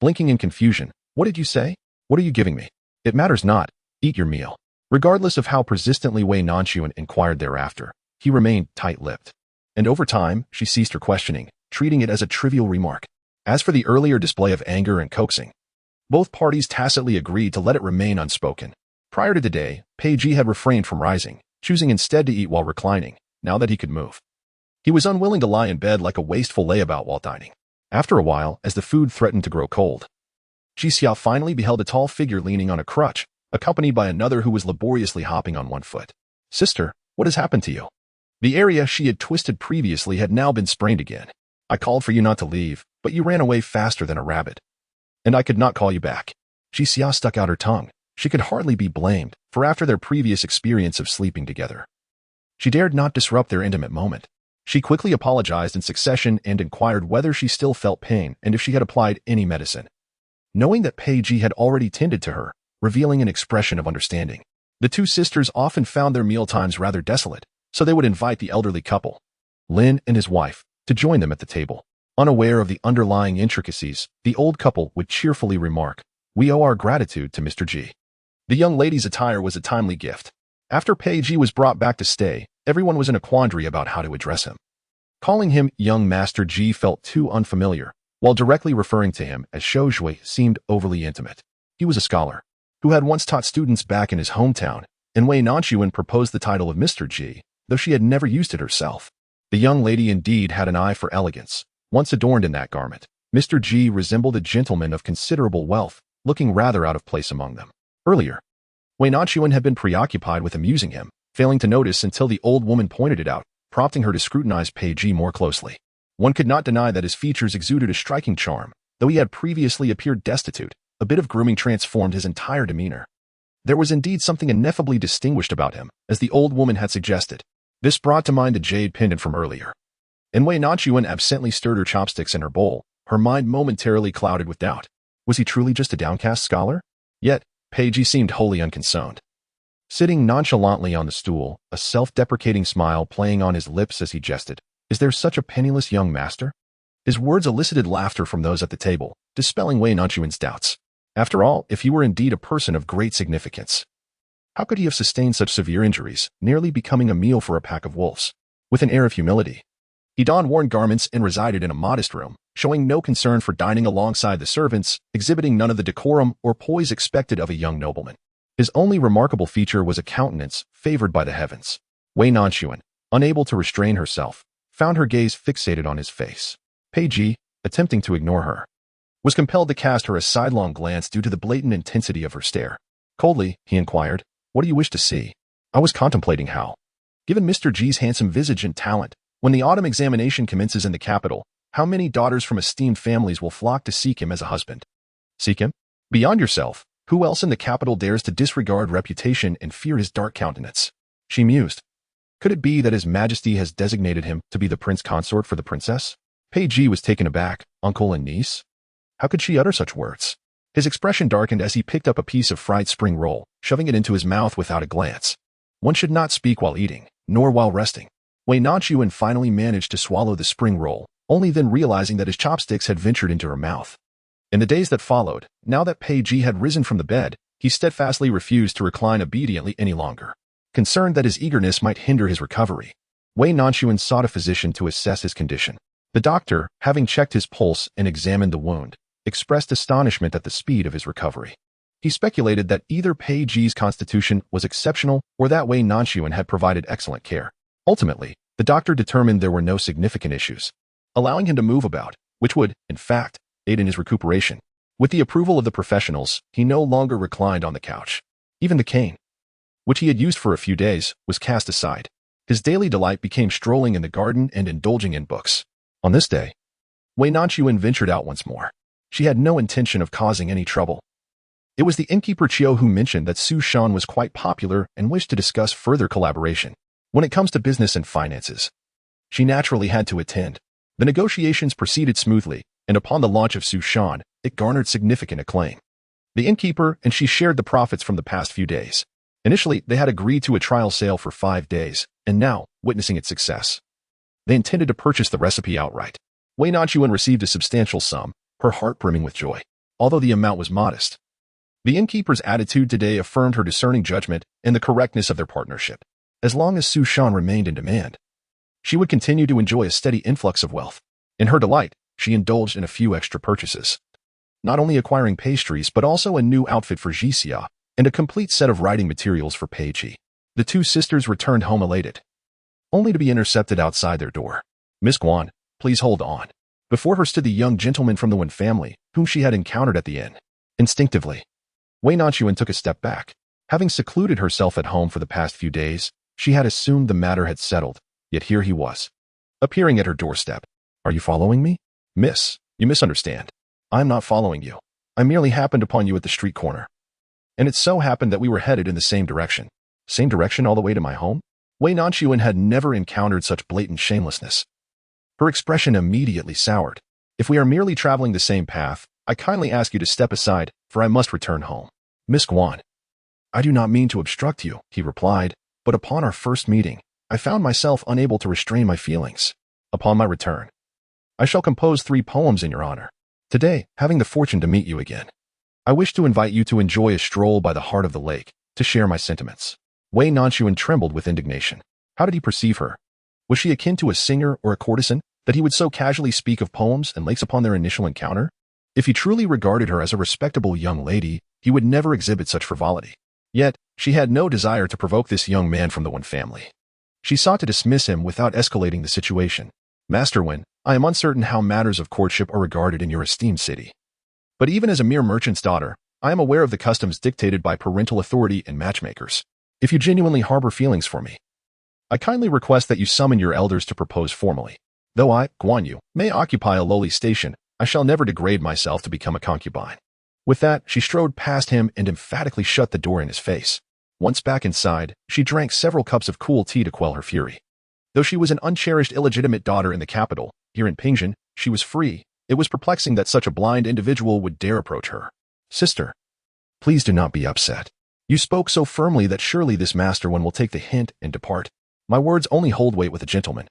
Blinking in confusion, "What did you say? What are you giving me?" "It matters not. Eat your meal." Regardless of how persistently Wei Nanxun inquired thereafter, he remained tight-lipped. And over time, she ceased her questioning, treating it as a trivial remark. As for the earlier display of anger and coaxing, both parties tacitly agreed to let it remain unspoken. Prior to today, Pei Ji had refrained from rising, choosing instead to eat while reclining, now that he could move. He was unwilling to lie in bed like a wasteful layabout while dining. After a while, as the food threatened to grow cold, Ji Xiao finally beheld a tall figure leaning on a crutch, accompanied by another who was laboriously hopping on one foot. "Sister, what has happened to you?" The area she had twisted previously had now been sprained again. "I called for you not to leave, but you ran away faster than a rabbit. And I could not call you back." Ji Xiao stuck out her tongue. She could hardly be blamed, for after their previous experience of sleeping together, she dared not disrupt their intimate moment. She quickly apologized in succession and inquired whether she still felt pain and if she had applied any medicine. Knowing that Pei Ji had already tended to her, revealing an expression of understanding, the two sisters often found their mealtimes rather desolate, so they would invite the elderly couple, Lin and his wife, to join them at the table. Unaware of the underlying intricacies, the old couple would cheerfully remark, "We owe our gratitude to Mr. Ji." The young lady's attire was a timely gift. After Pei Ji was brought back to stay, everyone was in a quandary about how to address him. Calling him young Master Ji felt too unfamiliar, while directly referring to him as Shou Shui seemed overly intimate. He was a scholar who had once taught students back in his hometown, and Wei Nanxun proposed the title of Mr. Ji, though she had never used it herself. The young lady indeed had an eye for elegance. Once adorned in that garment, Mr. Ji resembled a gentleman of considerable wealth, looking rather out of place among them. Earlier, Wei Nanxun had been preoccupied with amusing him, failing to notice until the old woman pointed it out, prompting her to scrutinize Pei Ji more closely. One could not deny that his features exuded a striking charm, though he had previously appeared destitute. A bit of grooming transformed his entire demeanor. There was indeed something ineffably distinguished about him, as the old woman had suggested. This brought to mind the jade pendant from earlier. And Wei Nanxun absently stirred her chopsticks in her bowl, her mind momentarily clouded with doubt. Was he truly just a downcast scholar? Yet, Pei Ji seemed wholly unconcerned. Sitting nonchalantly on the stool, a self-deprecating smile playing on his lips as he jested, "Is there such a penniless young master?" His words elicited laughter from those at the table, dispelling Wei Nanxun's doubts. After all, if he were indeed a person of great significance, how could he have sustained such severe injuries, nearly becoming a meal for a pack of wolves? With an air of humility, he donned worn garments and resided in a modest room, showing no concern for dining alongside the servants, exhibiting none of the decorum or poise expected of a young nobleman. His only remarkable feature was a countenance favored by the heavens. Wei Nanxun, unable to restrain herself, found her gaze fixated on his face. Pei Ji, attempting to ignore her, was compelled to cast her a sidelong glance due to the blatant intensity of her stare. Coldly, he inquired, "What do you wish to see?" "I was contemplating how, given Mr. Ji's handsome visage and talent, when the autumn examination commences in the capital, how many daughters from esteemed families will flock to seek him as a husband." "Seek him? Beyond yourself, who else in the capital dares to disregard reputation and fear his dark countenance?" She mused. Could it be that His Majesty has designated him to be the prince consort for the princess? Pei Ji was taken aback. Uncle and niece? How could she utter such words? His expression darkened as he picked up a piece of fried spring roll, shoving it into his mouth without a glance. One should not speak while eating, nor while resting. Wei Nanxun finally managed to swallow the spring roll, only then realizing that his chopsticks had ventured into her mouth. In the days that followed, now that Pei Ji had risen from the bed, he steadfastly refused to recline obediently any longer. Concerned that his eagerness might hinder his recovery, Wei Nanxun sought a physician to assess his condition. The doctor, having checked his pulse and examined the wound, expressed astonishment at the speed of his recovery. He speculated that either Pei Ji's constitution was exceptional or that Wei Nanxun had provided excellent care. Ultimately, the doctor determined there were no significant issues, allowing him to move about, which would, in fact, aid in his recuperation. With the approval of the professionals, he no longer reclined on the couch. Even the cane, which he had used for a few days, was cast aside. His daily delight became strolling in the garden and indulging in books. On this day, Wei Nanxun ventured out once more. She had no intention of causing any trouble. It was the innkeeper Chiu who mentioned that Su Shan was quite popular and wished to discuss further collaboration. When it comes to business and finances, she naturally had to attend. The negotiations proceeded smoothly, and upon the launch of Su Shan, it garnered significant acclaim. The innkeeper and she shared the profits from the past few days. Initially, they had agreed to a trial sale for 5 days, and now, witnessing its success, they intended to purchase the recipe outright. Wei Nanxun received a substantial sum, her heart brimming with joy, although the amount was modest. The innkeeper's attitude today affirmed her discerning judgment and the correctness of their partnership. As long as Su Shan remained in demand, she would continue to enjoy a steady influx of wealth. In her delight, she indulged in a few extra purchases, not only acquiring pastries but also a new outfit for Jixia and a complete set of writing materials for Pei Ji. The two sisters returned home elated, only to be intercepted outside their door. "Miss Guan, please hold on." Before her stood the young gentleman from the Wen family, whom she had encountered at the inn. Instinctively, Wei Nanxun took a step back. Having secluded herself at home for the past few days, she had assumed the matter had settled, yet here he was, appearing at her doorstep. "Are you following me?" "Miss, you misunderstand. I'm not following you. I merely happened upon you at the street corner. And it so happened that we were headed in the same direction." "Same direction all the way to my home?" Wei Nanxun had never encountered such blatant shamelessness. Her expression immediately soured. "If we are merely traveling the same path, I kindly ask you to step aside, for I must return home." "Miss Guan, I do not mean to obstruct you," he replied, "but upon our first meeting, I found myself unable to restrain my feelings. Upon my return, I shall compose 3 poems in your honor. Today, having the fortune to meet you again, I wish to invite you to enjoy a stroll by the heart of the lake, to share my sentiments." Wei Nanxun trembled with indignation. How did he perceive her? Was she akin to a singer or a courtesan, that he would so casually speak of poems and lakes upon their initial encounter? If he truly regarded her as a respectable young lady, he would never exhibit such frivolity. Yet, she had no desire to provoke this young man from the Wen family. She sought to dismiss him without escalating the situation. "Master Wen, I am uncertain how matters of courtship are regarded in your esteemed city. But even as a mere merchant's daughter, I am aware of the customs dictated by parental authority and matchmakers. If you genuinely harbor feelings for me, I kindly request that you summon your elders to propose formally. Though I, Guan Yu, may occupy a lowly station, I shall never degrade myself to become a concubine." With that, she strode past him and emphatically shut the door in his face. Once back inside, she drank several cups of cool tea to quell her fury. Though she was an uncherished illegitimate daughter in the capital, here in Pingjin, she was free. It was perplexing that such a blind individual would dare approach her. "Sister, please do not be upset. You spoke so firmly that surely this Master Wen will take the hint and depart. My words only hold weight with a gentleman.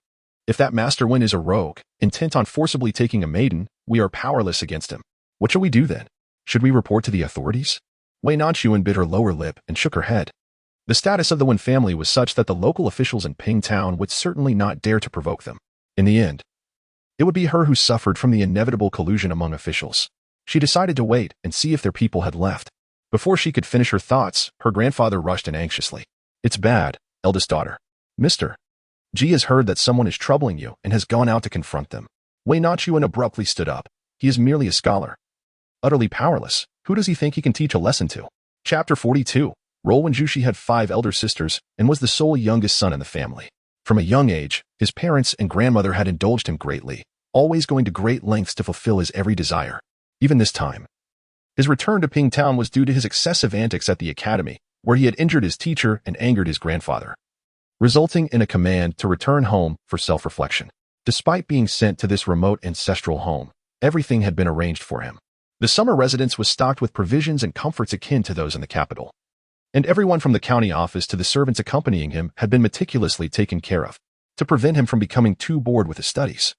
If that Master Wen is a rogue, intent on forcibly taking a maiden, we are powerless against him. What shall we do then? Should we report to the authorities?" Wei Nanxun bit her lower lip and shook her head. The status of the Wen family was such that the local officials in Ping Town would certainly not dare to provoke them. In the end, it would be her who suffered from the inevitable collusion among officials. She decided to wait and see if their people had left. Before she could finish her thoughts, her grandfather rushed in anxiously. "It's bad, eldest daughter. Mr. Ji has heard that someone is troubling you and has gone out to confront them." Wei Nanxun abruptly stood up. "He is merely a scholar. Utterly powerless. Who does he think he can teach a lesson to?" Chapter 42. Wen Jushi had 5 elder sisters and was the sole youngest son in the family. From a young age, his parents and grandmother had indulged him greatly, always going to great lengths to fulfill his every desire. Even this time, his return to Ping Town was due to his excessive antics at the academy, where he had injured his teacher and angered his grandfather, resulting in a command to return home for self-reflection. Despite being sent to this remote ancestral home, everything had been arranged for him. The summer residence was stocked with provisions and comforts akin to those in the capital, and everyone from the county office to the servants accompanying him had been meticulously taken care of, to prevent him from becoming too bored with his studies.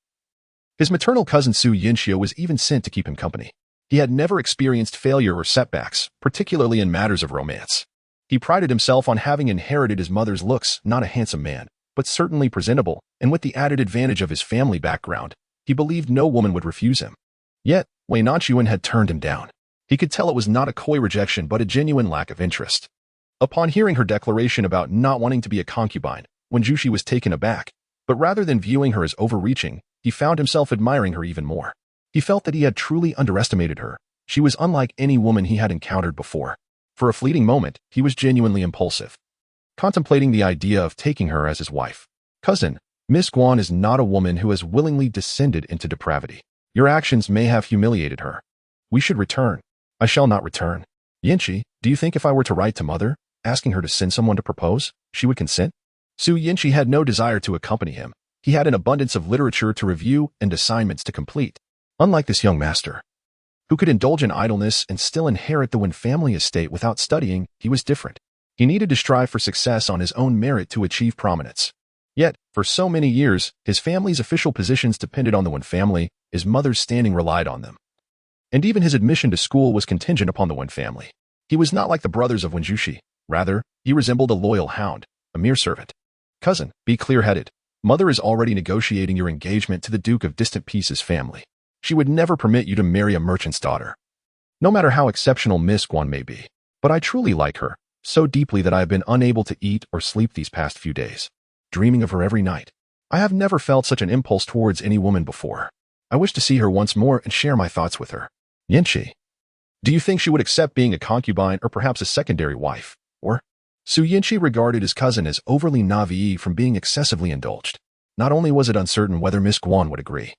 His maternal cousin Su Yinxia was even sent to keep him company. He had never experienced failure or setbacks, particularly in matters of romance. He prided himself on having inherited his mother's looks, not a handsome man, but certainly presentable, and with the added advantage of his family background, he believed no woman would refuse him. Yet, Wei Nanxun had turned him down. He could tell it was not a coy rejection but a genuine lack of interest. Upon hearing her declaration about not wanting to be a concubine, Wenjushi was taken aback, but rather than viewing her as overreaching, he found himself admiring her even more. He felt that he had truly underestimated her. She was unlike any woman he had encountered before. For a fleeting moment, he was genuinely impulsive, contemplating the idea of taking her as his wife. Cousin, Miss Guan is not a woman who has willingly descended into depravity. Your actions may have humiliated her. We should return. I shall not return. Yinchi, do you think if I were to write to mother, asking her to send someone to propose, she would consent? Su Yinchi had no desire to accompany him. He had an abundance of literature to review and assignments to complete. Unlike this young master, who could indulge in idleness and still inherit the Wen family estate without studying, he was different. He needed to strive for success on his own merit to achieve prominence. Yet, for so many years, his family's official positions depended on the Wen family, his mother's standing relied on them. And even his admission to school was contingent upon the Wen family. He was not like the brothers of Wenjushi. Rather, he resembled a loyal hound, a mere servant. Cousin, be clear-headed. Mother is already negotiating your engagement to the Duke of Distant Peace's family. She would never permit you to marry a merchant's daughter, no matter how exceptional Miss Guan may be. But I truly like her, so deeply that I have been unable to eat or sleep these past few days, dreaming of her every night. I have never felt such an impulse towards any woman before. I wish to see her once more and share my thoughts with her. Yinchi, do you think she would accept being a concubine or perhaps a secondary wife? Or? Su Yinchi regarded his cousin as overly naive from being excessively indulged. Not only was it uncertain whether Miss Guan would agree,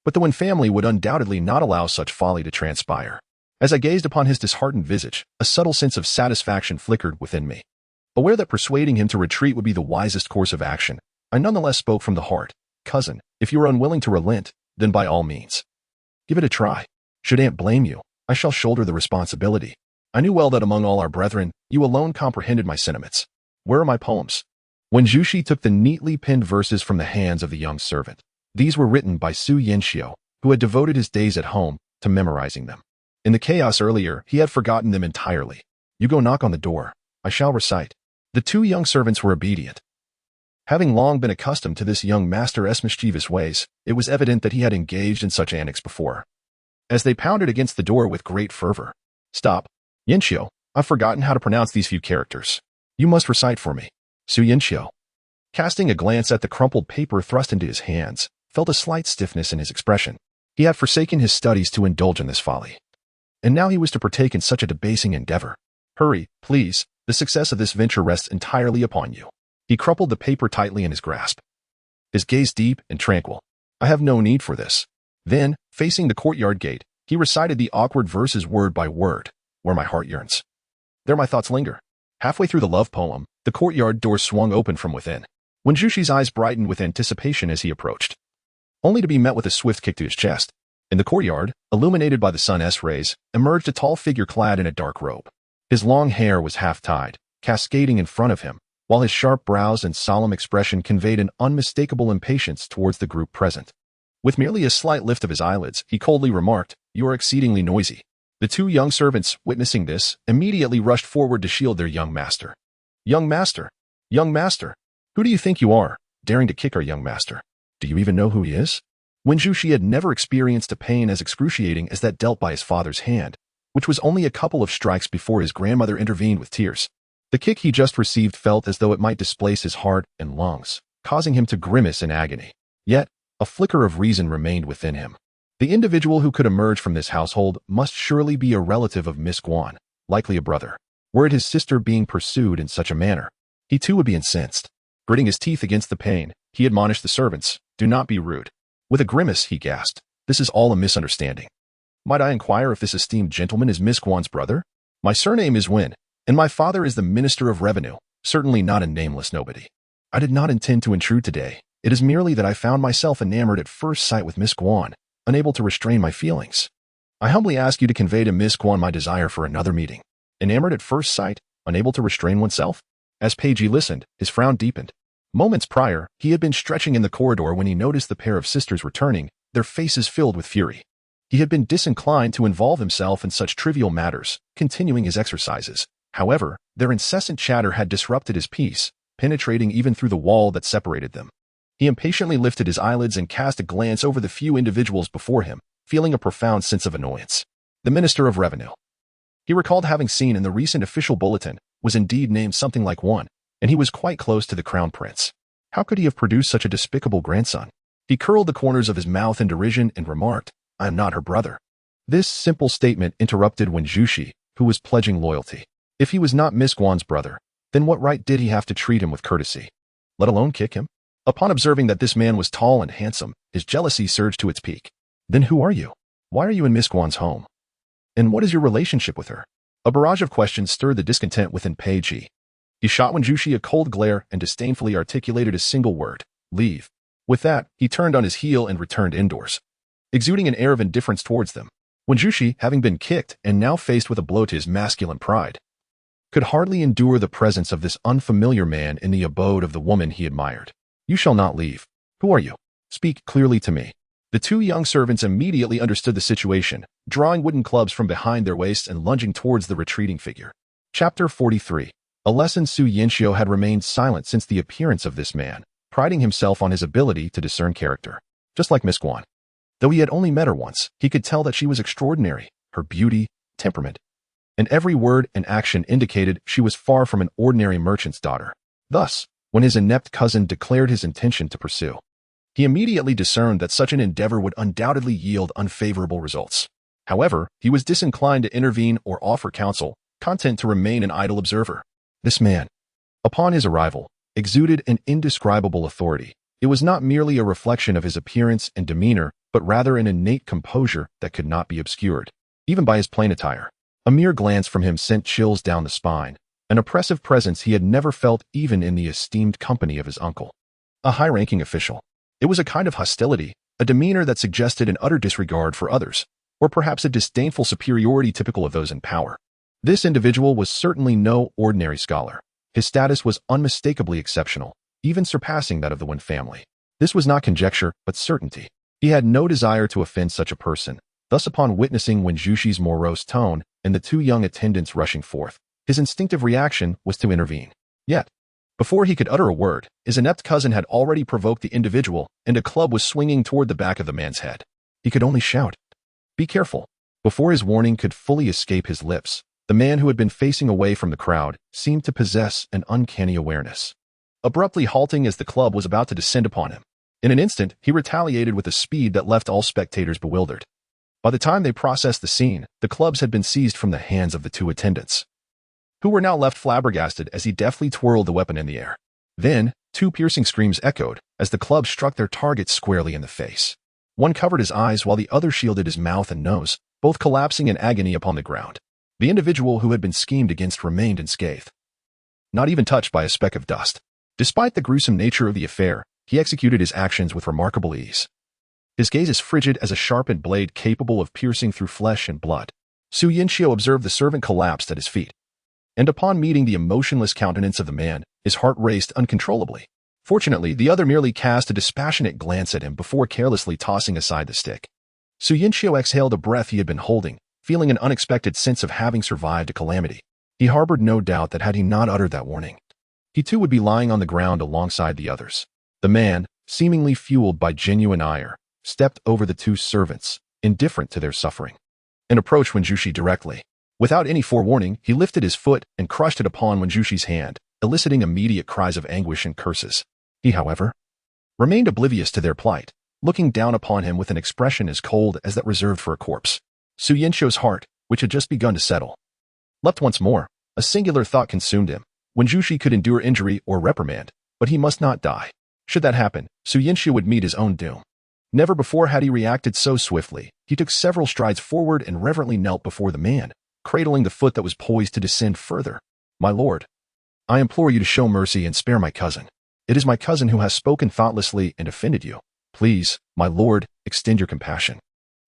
but the Wen family would undoubtedly not allow such folly to transpire. As I gazed upon his disheartened visage, a subtle sense of satisfaction flickered within me. Aware that persuading him to retreat would be the wisest course of action, I nonetheless spoke from the heart. Cousin, if you are unwilling to relent, then by all means, give it a try. Should Aunt blame you, I shall shoulder the responsibility. I knew well that among all our brethren, you alone comprehended my sentiments. Where are my poems? Wenjushi took the neatly penned verses from the hands of the young servant. These were written by Su Yanxiu, who had devoted his days at home to memorizing them. In the chaos earlier, he had forgotten them entirely. You go knock on the door. I shall recite. The two young servants were obedient. Having long been accustomed to this young master's mischievous ways, it was evident that he had engaged in such antics before. As they pounded against the door with great fervor. Stop. Yanxiu, I've forgotten how to pronounce these few characters. You must recite for me. Su Yanxiu, casting a glance at the crumpled paper thrust into his hands, felt a slight stiffness in his expression. He had forsaken his studies to indulge in this folly. And now he was to partake in such a debasing endeavor. Hurry, please, the success of this venture rests entirely upon you. He crumpled the paper tightly in his grasp, his gaze deep and tranquil. I have no need for this. Then, facing the courtyard gate, he recited the awkward verses word by word. Where my heart yearns, there my thoughts linger. Halfway through the love poem, the courtyard door swung open from within. Wenjushi's eyes brightened with anticipation as he approached, only to be met with a swift kick to his chest. In the courtyard, illuminated by the sun's rays, emerged a tall figure clad in a dark robe. His long hair was half-tied, cascading in front of him, while his sharp brows and solemn expression conveyed an unmistakable impatience towards the group present. With merely a slight lift of his eyelids, he coldly remarked, "You are exceedingly noisy." The two young servants, witnessing this, immediately rushed forward to shield their young master. Young master! Young master! Who do you think you are, daring to kick our young master? Do you even know who he is? Wenjushi had never experienced a pain as excruciating as that dealt by his father's hand, which was only a couple of strikes before his grandmother intervened with tears. The kick he just received felt as though it might displace his heart and lungs, causing him to grimace in agony. Yet, a flicker of reason remained within him. The individual who could emerge from this household must surely be a relative of Miss Guan, likely a brother. Were it his sister being pursued in such a manner, he too would be incensed. Gritting his teeth against the pain, he admonished the servants, "Do not be rude." With a grimace, he gasped, "This is all a misunderstanding. Might I inquire if this esteemed gentleman is Miss Guan's brother? My surname is Wen, and my father is the Minister of Revenue, certainly not a nameless nobody. I did not intend to intrude today. It is merely that I found myself enamored at first sight with Miss Guan, unable to restrain my feelings. I humbly ask you to convey to Miss Guan my desire for another meeting." Enamored at first sight, unable to restrain oneself? As Peiji listened, his frown deepened. Moments prior, he had been stretching in the corridor when he noticed the pair of sisters returning, their faces filled with fury. He had been disinclined to involve himself in such trivial matters, continuing his exercises. However, their incessant chatter had disrupted his peace, penetrating even through the wall that separated them. He impatiently lifted his eyelids and cast a glance over the few individuals before him, feeling a profound sense of annoyance. The Minister of Revenue. He recalled having seen in the recent official bulletin was indeed named something like one, and he was quite close to the Crown Prince. How could he have produced such a despicable grandson? He curled the corners of his mouth in derision and remarked, "I am not her brother." This simple statement interrupted Wen Zhuxi, who was pledging loyalty. If he was not Miss Guan's brother, then what right did he have to treat him with courtesy, let alone kick him? Upon observing that this man was tall and handsome, his jealousy surged to its peak. "Then who are you? Why are you in Miss Guan's home? And what is your relationship with her?" A barrage of questions stirred the discontent within Pei Ji. He shot Wen Zhuxi a cold glare and disdainfully articulated a single word: leave. With that, he turned on his heel and returned indoors, exuding an air of indifference towards them. Wen Zhuxi, having been kicked and now faced with a blow to his masculine pride, could hardly endure the presence of this unfamiliar man in the abode of the woman he admired. "You shall not leave. Who are you? Speak clearly to me." The two young servants immediately understood the situation, drawing wooden clubs from behind their waists and lunging towards the retreating figure. Chapter 43. A lesson. Su Yanxiu had remained silent since the appearance of this man, priding himself on his ability to discern character. Just like Miss Guan. Though he had only met her once, he could tell that she was extraordinary, her beauty, temperament, and every word and action indicated she was far from an ordinary merchant's daughter. Thus, when his inept cousin declared his intention to pursue, he immediately discerned that such an endeavor would undoubtedly yield unfavorable results. However, he was disinclined to intervene or offer counsel, content to remain an idle observer. This man, upon his arrival, exuded an indescribable authority. It was not merely a reflection of his appearance and demeanor, but rather an innate composure that could not be obscured, even by his plain attire. A mere glance from him sent chills down the spine, an oppressive presence he had never felt even in the esteemed company of his uncle, a high-ranking official. It was a kind of hostility, a demeanor that suggested an utter disregard for others, or perhaps a disdainful superiority typical of those in power. This individual was certainly no ordinary scholar. His status was unmistakably exceptional, even surpassing that of the Wen family. This was not conjecture, but certainty. He had no desire to offend such a person. Thus, upon witnessing Wen Zhuxi's morose tone and the two young attendants rushing forth, his instinctive reaction was to intervene. Yet, before he could utter a word, his inept cousin had already provoked the individual, and a club was swinging toward the back of the man's head. He could only shout, "Be careful!" Before his warning could fully escape his lips, the man who had been facing away from the crowd seemed to possess an uncanny awareness, abruptly halting as the club was about to descend upon him. In an instant, he retaliated with a speed that left all spectators bewildered. By the time they processed the scene, the clubs had been seized from the hands of the two attendants, who were now left flabbergasted as he deftly twirled the weapon in the air. Then, two piercing screams echoed as the club struck their target squarely in the face. One covered his eyes while the other shielded his mouth and nose, both collapsing in agony upon the ground. The individual who had been schemed against remained unscathed, not even touched by a speck of dust. Despite the gruesome nature of the affair, he executed his actions with remarkable ease. His gaze as frigid as a sharpened blade capable of piercing through flesh and blood. Su Yanxiu observed the servant collapsed at his feet, and upon meeting the emotionless countenance of the man, his heart raced uncontrollably. Fortunately, the other merely cast a dispassionate glance at him before carelessly tossing aside the stick. Su Yanxiu exhaled a breath he had been holding, feeling an unexpected sense of having survived a calamity. He harbored no doubt that had he not uttered that warning, he too would be lying on the ground alongside the others. The man, seemingly fueled by genuine ire, stepped over the two servants, indifferent to their suffering, and approached Wen Zhuxi directly. Without any forewarning, he lifted his foot and crushed it upon Wen Zhuxi's hand, eliciting immediate cries of anguish and curses. He, however, remained oblivious to their plight, looking down upon him with an expression as cold as that reserved for a corpse. Su Yanxiu's heart, which had just begun to settle, leapt once more. A singular thought consumed him. Wen Zhuxi could endure injury or reprimand, but he must not die. Should that happen, Su Yanxiu would meet his own doom. Never before had he reacted so swiftly. He took several strides forward and reverently knelt before the man, cradling the foot that was poised to descend further. "My lord, I implore you to show mercy and spare my cousin. It is my cousin who has spoken thoughtlessly and offended you. Please, my lord, extend your compassion."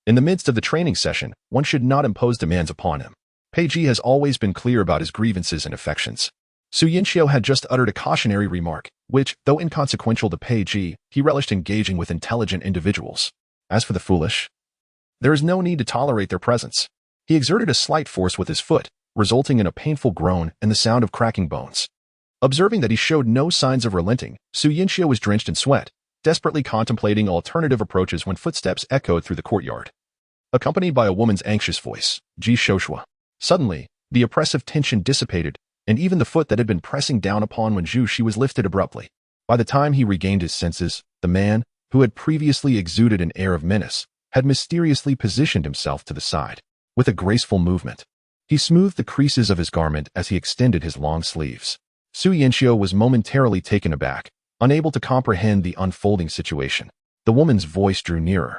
In the midst of the training session, one should not impose demands upon him. Pei Ji has always been clear about his grievances and affections. Su Yanxiu had just uttered a cautionary remark, which, though inconsequential to Pei Ji, he relished engaging with intelligent individuals. As for the foolish, There is no need to tolerate their presence. He exerted a slight force with his foot, resulting in a painful groan and the sound of cracking bones. Observing that he showed no signs of relenting, Su Yinxia was drenched in sweat, desperately contemplating alternative approaches when footsteps echoed through the courtyard. Accompanied by a woman's anxious voice, Ji Shoshua. Suddenly, the oppressive tension dissipated, and even the foot that had been pressing down upon Wen Zhuxi was lifted abruptly. By the time he regained his senses, the man, who had previously exuded an air of menace, had mysteriously positioned himself to the side. With a graceful movement, he smoothed the creases of his garment as he extended his long sleeves. Su Yinxia was momentarily taken aback, unable to comprehend the unfolding situation. The woman's voice drew nearer.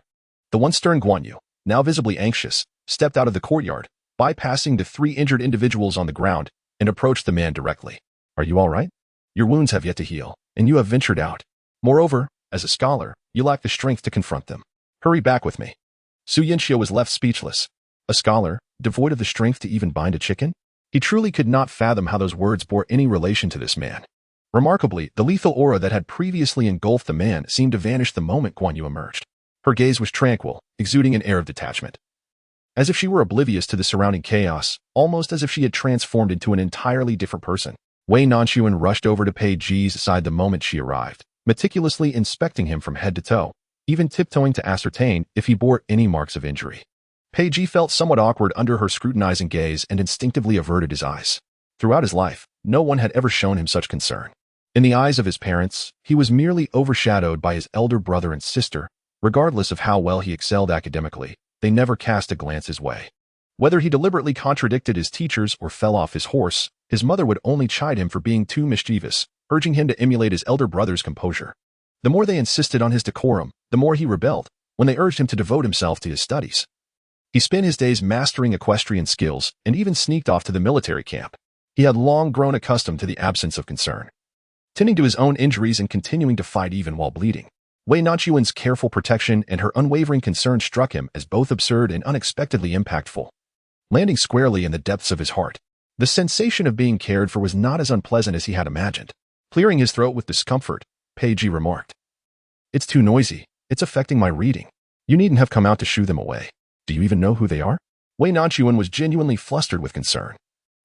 The once stern Guan Yu, now visibly anxious, stepped out of the courtyard, bypassing the 3 injured individuals on the ground, and approached the man directly. Are you all right? Your wounds have yet to heal, and you have ventured out. Moreover, as a scholar, you lack the strength to confront them. Hurry back with me. Su Yinxia was left speechless. A scholar, devoid of the strength to even bind a chicken? He truly could not fathom how those words bore any relation to this man. Remarkably, the lethal aura that had previously engulfed the man seemed to vanish the moment Guan Yu emerged. Her gaze was tranquil, exuding an air of detachment. As if she were oblivious to the surrounding chaos, almost as if she had transformed into an entirely different person. Wei Nanxun rushed over to Pei Ji's side the moment she arrived, meticulously inspecting him from head to toe, even tiptoeing to ascertain if he bore any marks of injury. Pei Ji felt somewhat awkward under her scrutinizing gaze and instinctively averted his eyes. Throughout his life, no one had ever shown him such concern. In the eyes of his parents, he was merely overshadowed by his elder brother and sister. Regardless of how well he excelled academically, they never cast a glance his way. Whether he deliberately contradicted his teachers or fell off his horse, his mother would only chide him for being too mischievous, urging him to emulate his elder brother's composure. The more they insisted on his decorum, the more he rebelled, when they urged him to devote himself to his studies. He spent his days mastering equestrian skills and even sneaked off to the military camp. He had long grown accustomed to the absence of concern, tending to his own injuries and continuing to fight even while bleeding. Wei Nanxuan's careful protection and her unwavering concern struck him as both absurd and unexpectedly impactful. Landing squarely in the depths of his heart, the sensation of being cared for was not as unpleasant as he had imagined. Clearing his throat with discomfort, Pei Ji remarked, "It's too noisy. It's affecting my reading. You needn't have come out to shoo them away. Do you even know who they are?" Wei Nanxuan was genuinely flustered with concern.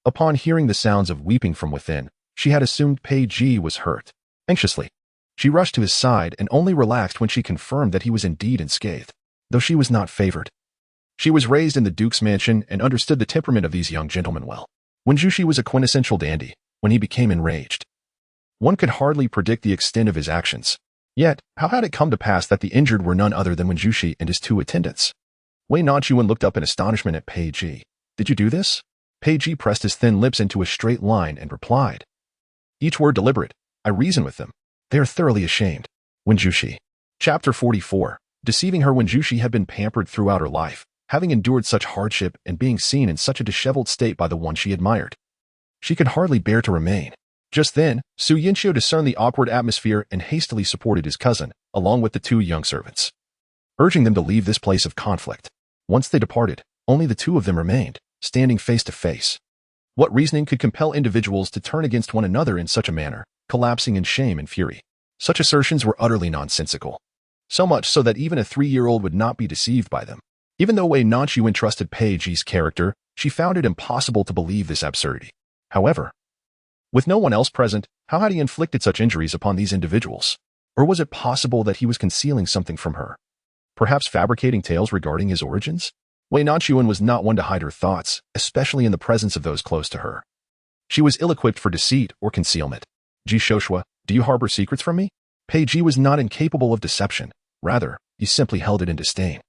Upon hearing the sounds of weeping from within, she had assumed Pei Ji was hurt. Anxiously, she rushed to his side and only relaxed when she confirmed that he was indeed unscathed, though she was not favored. She was raised in the Duke's mansion and understood the temperament of these young gentlemen well. Wen Zhuxi was a quintessential dandy. When he became enraged, one could hardly predict the extent of his actions. Yet, how had it come to pass that the injured were none other than Wen Zhuxi and his 2 attendants? Wei Nanxuan looked up in astonishment at Pei Ji. "Did you do this?" Pei Ji pressed his thin lips into a straight line and replied, "Each word deliberate. I reason with them. They are thoroughly ashamed." Wen Zhuxi. Chapter 44. Deceiving her. Wen Zhuxi had been pampered throughout her life, having endured such hardship and being seen in such a disheveled state by the one she admired. She could hardly bear to remain. Just then, Su Yinxia discerned the awkward atmosphere and hastily supported his cousin, along with the 2 young servants, urging them to leave this place of conflict. Once they departed, only the 2 of them remained, standing face to face. What reasoning could compel individuals to turn against one another in such a manner, collapsing in shame and fury? Such assertions were utterly nonsensical. So much so that even a 3-year-old would not be deceived by them. Even though Wei Nanxuan trusted Pei Ji's character, she found it impossible to believe this absurdity. However, with no one else present, how had he inflicted such injuries upon these individuals? Or was it possible that he was concealing something from her? Perhaps fabricating tales regarding his origins? Wei Nanxuan was not one to hide her thoughts, especially in the presence of those close to her. She was ill-equipped for deceit or concealment. "Ji Shoshua, do you harbor secrets from me?" Pei Ji was not incapable of deception. Rather, he simply held it in disdain.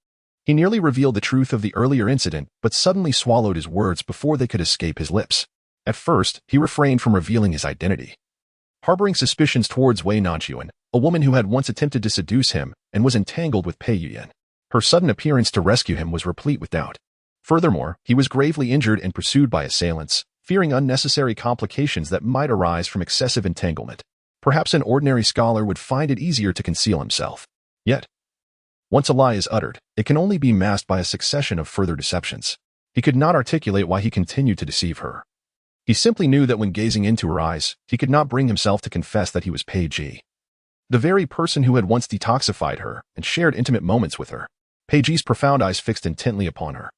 He nearly revealed the truth of the earlier incident, but suddenly swallowed his words before they could escape his lips. At first, he refrained from revealing his identity. Harboring suspicions towards Wei Nanxuan, a woman who had once attempted to seduce him and was entangled with Pei Yuyan. Her sudden appearance to rescue him was replete with doubt. Furthermore, he was gravely injured and pursued by assailants, fearing unnecessary complications that might arise from excessive entanglement. Perhaps an ordinary scholar would find it easier to conceal himself. Yet, once a lie is uttered, it can only be masked by a succession of further deceptions. He could not articulate why he continued to deceive her. He simply knew that when gazing into her eyes, he could not bring himself to confess that he was Pei Ji, the very person who had once detoxified her and shared intimate moments with her. Peiji's profound eyes fixed intently upon her,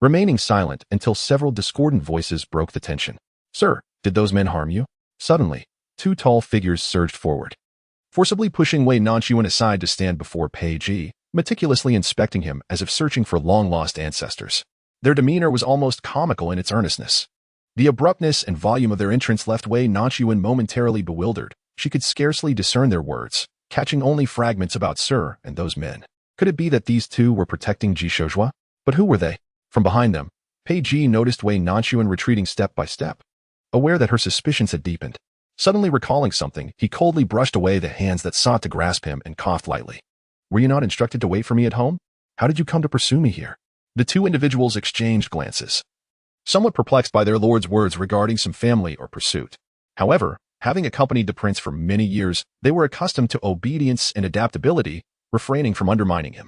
remaining silent until several discordant voices broke the tension. Sir, did those men harm you? Suddenly, two tall figures surged forward, forcibly pushing Wei Nanxun aside to stand before Peiji, meticulously inspecting him as if searching for long-lost ancestors. Their demeanor was almost comical in its earnestness. The abruptness and volume of their entrance left Wei Nanxun momentarily bewildered. She could scarcely discern their words, catching only fragments about Sir and those men. Could it be that these two were protecting Ji Shouzhua? But who were they? From behind them, Peiji noticed Wei Nanxun retreating step by step. Aware that her suspicions had deepened, suddenly recalling something, he coldly brushed away the hands that sought to grasp him and coughed lightly. Were you not instructed to wait for me at home? How did you come to pursue me here? The two individuals exchanged glances, somewhat perplexed by their lord's words regarding some family or pursuit. However, having accompanied the prince for many years, they were accustomed to obedience and adaptability, refraining from undermining him.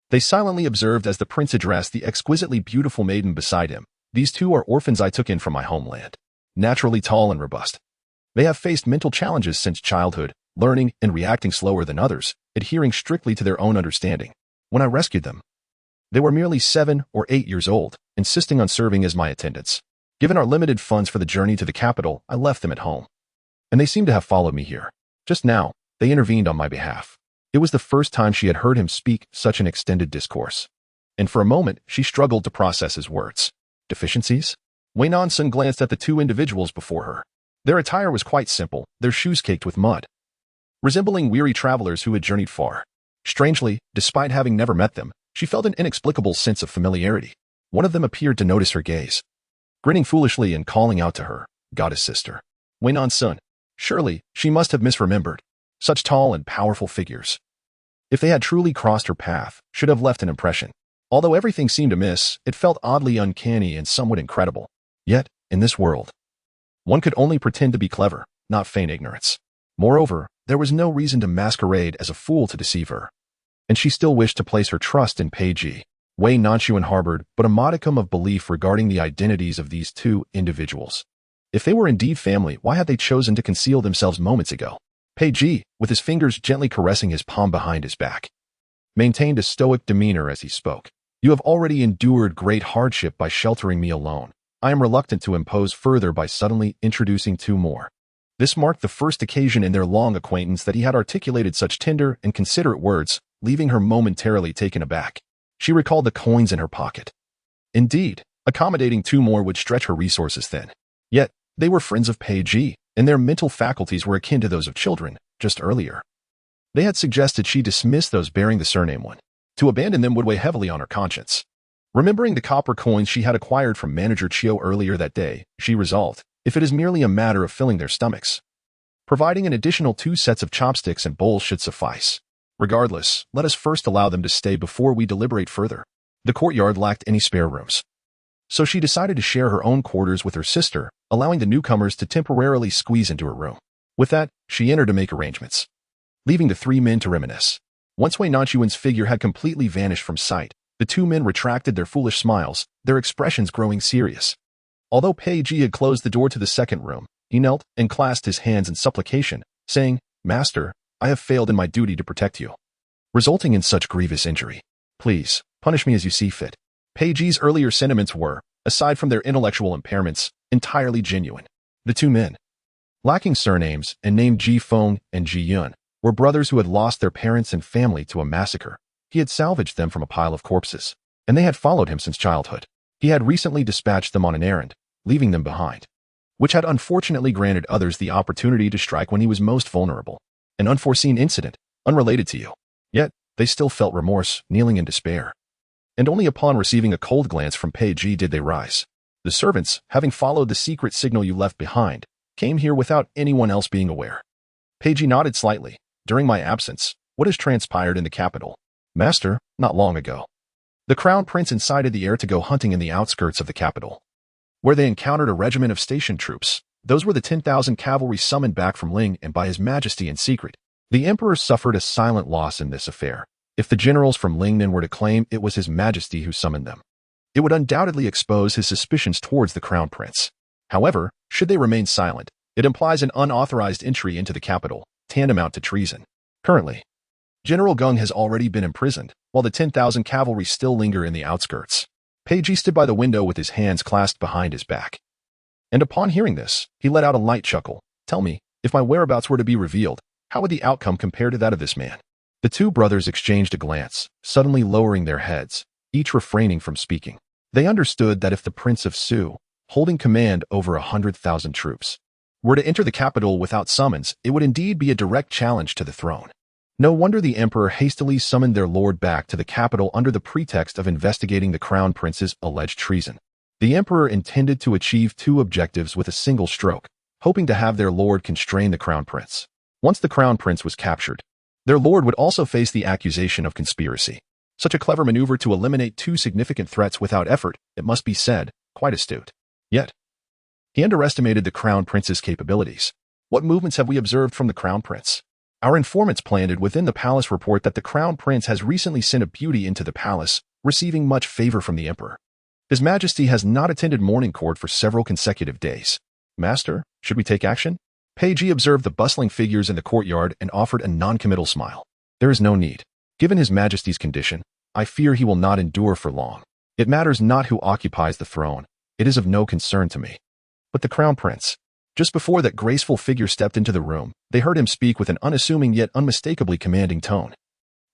They silently observed as the prince addressed the exquisitely beautiful maiden beside him. These two are orphans I took in from my homeland. Naturally tall and robust. They have faced mental challenges since childhood, learning and reacting slower than others, adhering strictly to their own understanding. When I rescued them, they were merely 7 or 8 years old, insisting on serving as my attendants. Given our limited funds for the journey to the capital, I left them at home. And they seem to have followed me here. Just now, they intervened on my behalf. It was the first time she had heard him speak such an extended discourse. And for a moment, she struggled to process his words. Deficiencies? Wei Nanxun glanced at the two individuals before her. Their attire was quite simple, their shoes caked with mud, resembling weary travelers who had journeyed far. Strangely, despite having never met them, she felt an inexplicable sense of familiarity. One of them appeared to notice her gaze, grinning foolishly and calling out to her, goddess sister. Wei Nanxun. Surely, she must have misremembered. Such tall and powerful figures, if they had truly crossed her path, should have left an impression. Although everything seemed amiss, it felt oddly uncanny and somewhat incredible. Yet, in this world, one could only pretend to be clever, not feign ignorance. Moreover, there was no reason to masquerade as a fool to deceive her. And she still wished to place her trust in Peiji. Wei Nanxun harbored but a modicum of belief regarding the identities of these two individuals. If they were indeed family, why had they chosen to conceal themselves moments ago? Peiji, with his fingers gently caressing his palm behind his back, maintained a stoic demeanor as he spoke. You have already endured great hardship by sheltering me alone. I am reluctant to impose further by suddenly introducing two more. This marked the first occasion in their long acquaintance that he had articulated such tender and considerate words, leaving her momentarily taken aback. She recalled the coins in her pocket. Indeed, accommodating two more would stretch her resources thin. Yet, they were friends of Peiji, and their mental faculties were akin to those of children, just earlier. They had suggested she dismiss those bearing the surname one. To abandon them would weigh heavily on her conscience. Remembering the copper coins she had acquired from Manager Chiu earlier that day, she resolved, if it is merely a matter of filling their stomachs, providing an additional 2 sets of chopsticks and bowls should suffice. Regardless, let us first allow them to stay before we deliberate further. The courtyard lacked any spare rooms, so she decided to share her own quarters with her sister, allowing the newcomers to temporarily squeeze into her room. With that, she entered to make arrangements, leaving the 3 men to reminisce. Once Wei Nanxun's figure had completely vanished from sight, the 2 men retracted their foolish smiles, their expressions growing serious. Although Peiji had closed the door to the second room, he knelt and clasped his hands in supplication, saying, Master, I have failed in my duty to protect you, resulting in such grievous injury. Please, punish me as you see fit. Peiji's earlier sentiments were, aside from their intellectual impairments, entirely genuine. The 2 men, lacking surnames and named Ji Feng and Ji Yun, were brothers who had lost their parents and family to a massacre. He had salvaged them from a pile of corpses, and they had followed him since childhood. He had recently dispatched them on an errand, leaving them behind, which had unfortunately granted others the opportunity to strike when he was most vulnerable. An unforeseen incident, unrelated to you. Yet, they still felt remorse, kneeling in despair. And only upon receiving a cold glance from Peiji did they rise. The servants, having followed the secret signal you left behind, came here without anyone else being aware. Peiji nodded slightly. During my absence, what has transpired in the capital? Master, not long ago, the crown prince incited the heir to go hunting in the outskirts of the capital, where they encountered a regiment of station troops. Those were the 10,000 cavalry summoned back from Ling and by his majesty in secret. The emperor suffered a silent loss in this affair. If the generals from Lingnan were to claim it was his majesty who summoned them, it would undoubtedly expose his suspicions towards the crown prince. However, should they remain silent, it implies an unauthorized entry into the capital, tantamount to treason. Currently, General Gung has already been imprisoned, while the 10,000 cavalry still linger in the outskirts. Peiji stood by the window with his hands clasped behind his back. And upon hearing this, he let out a light chuckle. Tell me, if my whereabouts were to be revealed, how would the outcome compare to that of this man? The two brothers exchanged a glance, suddenly lowering their heads, each refraining from speaking. They understood that if the Prince of Su, holding command over 100,000 troops, were to enter the capital without summons, it would indeed be a direct challenge to the throne. No wonder the emperor hastily summoned their lord back to the capital under the pretext of investigating the crown prince's alleged treason. The emperor intended to achieve two objectives with a single stroke, hoping to have their lord constrain the crown prince. Once the crown prince was captured, their lord would also face the accusation of conspiracy. Such a clever maneuver to eliminate two significant threats without effort, it must be said, quite astute. Yet, he underestimated the crown prince's capabilities. What movements have we observed from the crown prince? Our informants planted within the palace report that the crown prince has recently sent a beauty into the palace, receiving much favor from the emperor. His Majesty has not attended morning court for several consecutive days. Master, should we take action? Peiji observed the bustling figures in the courtyard and offered a non-committal smile. There is no need. Given His Majesty's condition, I fear he will not endure for long. It matters not who occupies the throne. It is of no concern to me. But the crown prince. Just before that graceful figure stepped into the room, they heard him speak with an unassuming yet unmistakably commanding tone.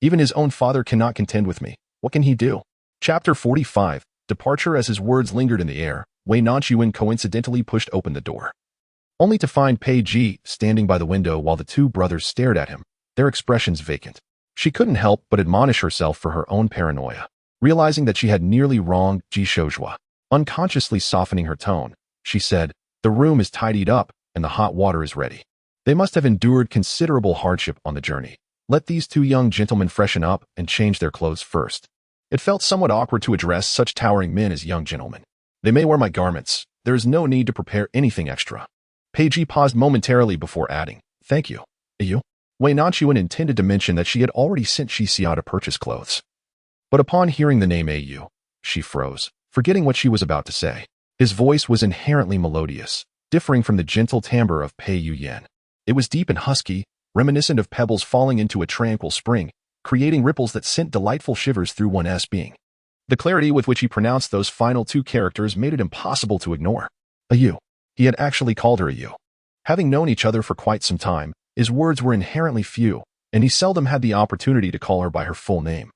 Even his own father cannot contend with me. What can he do? Chapter 45, Departure. As his words lingered in the air, Wei Nanxun coincidentally pushed open the door, only to find Peiji standing by the window while the two brothers stared at him, their expressions vacant. She couldn't help but admonish herself for her own paranoia, realizing that she had nearly wronged Ji Shoujua. Unconsciously softening her tone, she said, "The room is tidied up, and the hot water is ready. They must have endured considerable hardship on the journey. Let these two young gentlemen freshen up and change their clothes first." It felt somewhat awkward to address such towering men as young gentlemen. "They may wear my garments. There is no need to prepare anything extra." Peiji paused momentarily before adding, "Thank you. You?" Wei Nanxun intended to mention that she had already sent Xia to purchase clothes. But upon hearing the name Au, she froze, forgetting what she was about to say. His voice was inherently melodious, differing from the gentle timbre of Pei Yuyan. It was deep and husky, reminiscent of pebbles falling into a tranquil spring, creating ripples that sent delightful shivers through one's being. The clarity with which he pronounced those final two characters made it impossible to ignore. Au. He had actually called her Au. Having known each other for quite some time, his words were inherently few, and he seldom had the opportunity to call her by her full name,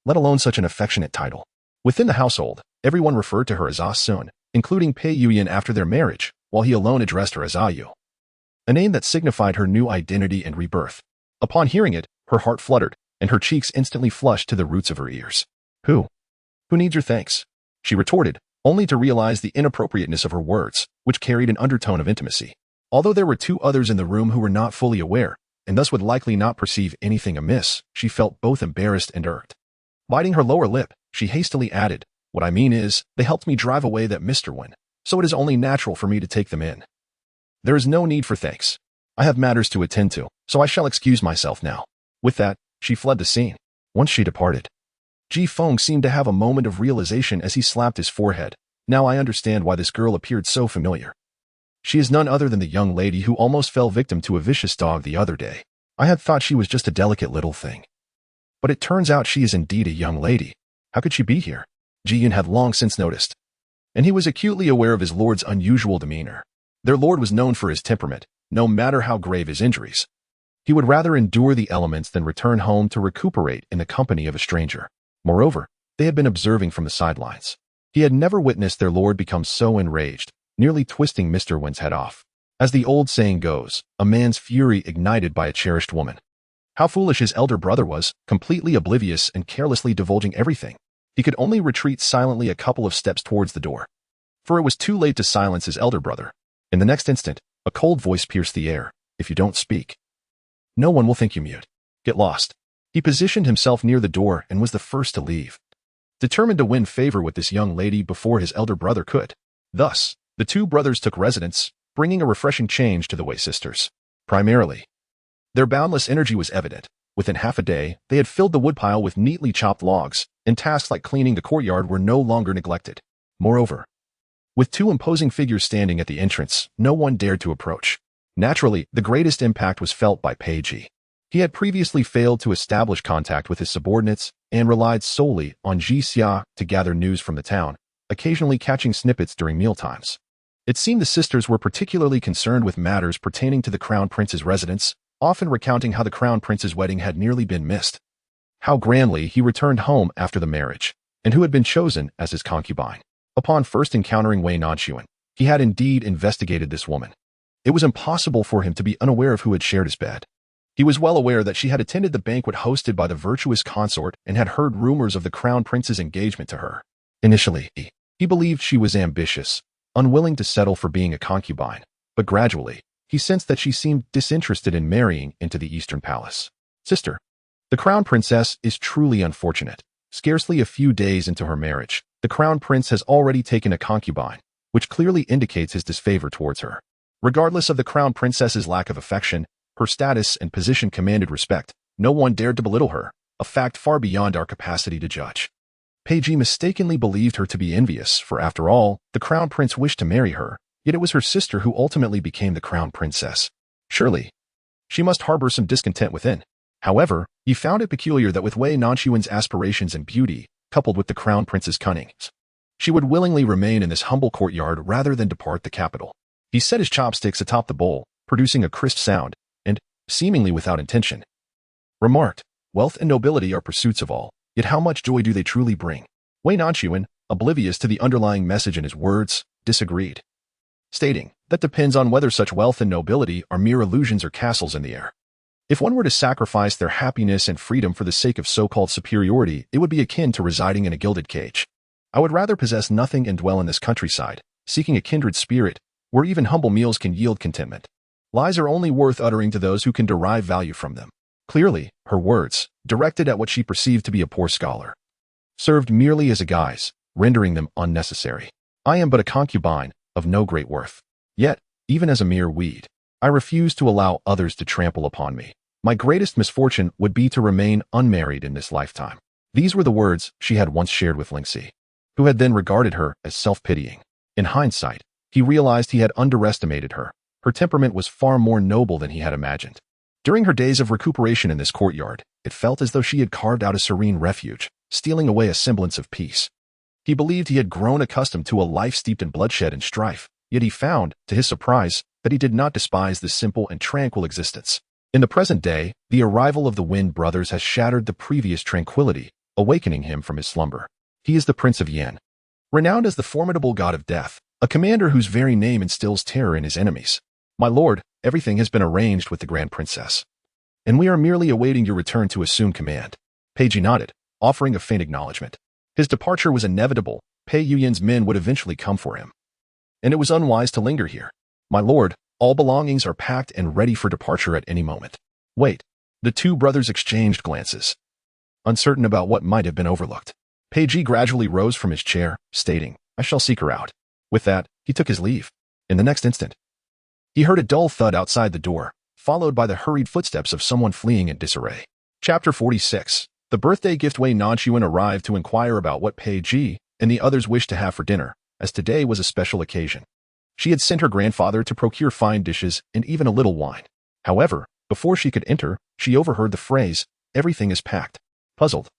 let alone such an affectionate title. Within the household, everyone referred to her as Ah Sun, including Pei Yuyan after their marriage, while he alone addressed her as Au, a name that signified her new identity and rebirth. Upon hearing it, her heart fluttered, and her cheeks instantly flushed to the roots of her ears. Who needs your thanks?" she retorted, only to realize the inappropriateness of her words, which carried an undertone of intimacy. Although there were two others in the room who were not fully aware, and thus would likely not perceive anything amiss, she felt both embarrassed and irked. Biting her lower lip, she hastily added, "What I mean is, they helped me drive away that Mr. Wen, so it is only natural for me to take them in. There is no need for thanks. I have matters to attend to, so I shall excuse myself now." With that, she fled the scene. Once she departed, Ji Feng seemed to have a moment of realization as he slapped his forehead. "Now I understand why this girl appeared so familiar. She is none other than the young lady who almost fell victim to a vicious dog the other day. I had thought she was just a delicate little thing. But it turns out she is indeed a young lady. How could she be here?" Ji Yun had long since noticed, and he was acutely aware of his lord's unusual demeanor. Their lord was known for his temperament, no matter how grave his injuries. He would rather endure the elements than return home to recuperate in the company of a stranger. Moreover, they had been observing from the sidelines. He had never witnessed their lord become so enraged, nearly twisting Mr. Wen's head off. As the old saying goes, a man's fury ignited by a cherished woman. How foolish his elder brother was, completely oblivious and carelessly divulging everything. He could only retreat silently a couple of steps towards the door, for it was too late to silence his elder brother. In the next instant, a cold voice pierced the air. "If you don't speak, no one will think you mute. Get lost." He positioned himself near the door and was the first to leave, determined to win favor with this young lady before his elder brother could. Thus, the two brothers took residence, bringing a refreshing change to the Wei sisters. Primarily, their boundless energy was evident. Within half a day, they had filled the woodpile with neatly chopped logs, and tasks like cleaning the courtyard were no longer neglected. Moreover, with two imposing figures standing at the entrance, no one dared to approach. Naturally, the greatest impact was felt by Peiji. He had previously failed to establish contact with his subordinates and relied solely on Ji Xia to gather news from the town, occasionally catching snippets during mealtimes. It seemed the sisters were particularly concerned with matters pertaining to the crown prince's residence, often recounting how the crown prince's wedding had nearly been missed, how grandly he returned home after the marriage, and who had been chosen as his concubine. Upon first encountering Wei Nanxun, he had indeed investigated this woman. It was impossible for him to be unaware of who had shared his bed. He was well aware that she had attended the banquet hosted by the virtuous consort and had heard rumors of the crown prince's engagement to her. Initially, he believed she was ambitious, unwilling to settle for being a concubine, but gradually, he sensed that she seemed disinterested in marrying into the Eastern Palace. Sister, the crown princess is truly unfortunate. Scarcely a few days into her marriage, the crown prince has already taken a concubine, which clearly indicates his disfavor towards her. Regardless of the crown princess's lack of affection, her status and position commanded respect. No one dared to belittle her, a fact far beyond our capacity to judge. Peiji mistakenly believed her to be envious, for after all, the crown prince wished to marry her, yet it was her sister who ultimately became the crown princess. Surely, she must harbor some discontent within. However, he found it peculiar that with Wei Nanxuan's aspirations and beauty, coupled with the crown prince's cunning, she would willingly remain in this humble courtyard rather than depart the capital. He set his chopsticks atop the bowl, producing a crisp sound, and, seemingly without intention, remarked, "Wealth and nobility are pursuits of all, yet how much joy do they truly bring?" Wei Nanxuan, oblivious to the underlying message in his words, disagreed, stating, "That depends on whether such wealth and nobility are mere illusions or castles in the air. If one were to sacrifice their happiness and freedom for the sake of so-called superiority, it would be akin to residing in a gilded cage. I would rather possess nothing and dwell in this countryside, seeking a kindred spirit, where even humble meals can yield contentment. Lies are only worth uttering to those who can derive value from them." Clearly, her words, directed at what she perceived to be a poor scholar, served merely as a guise, rendering them unnecessary. "I am but a concubine, of no great worth. Yet, even as a mere weed, I refuse to allow others to trample upon me. My greatest misfortune would be to remain unmarried in this lifetime." These were the words she had once shared with Lingxi, who had then regarded her as self-pitying. In hindsight, he realized he had underestimated her. Her temperament was far more noble than he had imagined. During her days of recuperation in this courtyard, it felt as though she had carved out a serene refuge, stealing away a semblance of peace. He believed he had grown accustomed to a life steeped in bloodshed and strife, yet he found, to his surprise, that he did not despise this simple and tranquil existence. In the present day, the arrival of the Wind brothers has shattered the previous tranquility, awakening him from his slumber. He is the Prince of Yan, renowned as the formidable god of death, a commander whose very name instills terror in his enemies. "My lord, everything has been arranged with the Grand Princess, and we are merely awaiting your return to assume command." Peiji nodded, offering a faint acknowledgement. His departure was inevitable. Pei Yuyan's men would eventually come for him, and it was unwise to linger here. "My lord, all belongings are packed and ready for departure at any moment." "Wait." The two brothers exchanged glances, uncertain about what might have been overlooked. Peiji gradually rose from his chair, stating, "I shall seek her out." With that, he took his leave. In the next instant, he heard a dull thud outside the door, followed by the hurried footsteps of someone fleeing in disarray. Chapter 46. The birthday gift. Wei Nanxuan arrived to inquire about what Peiji and the others wished to have for dinner, as today was a special occasion. She had sent her grandfather to procure fine dishes and even a little wine. However, before she could enter, she overheard the phrase, "Everything is packed." Puzzled,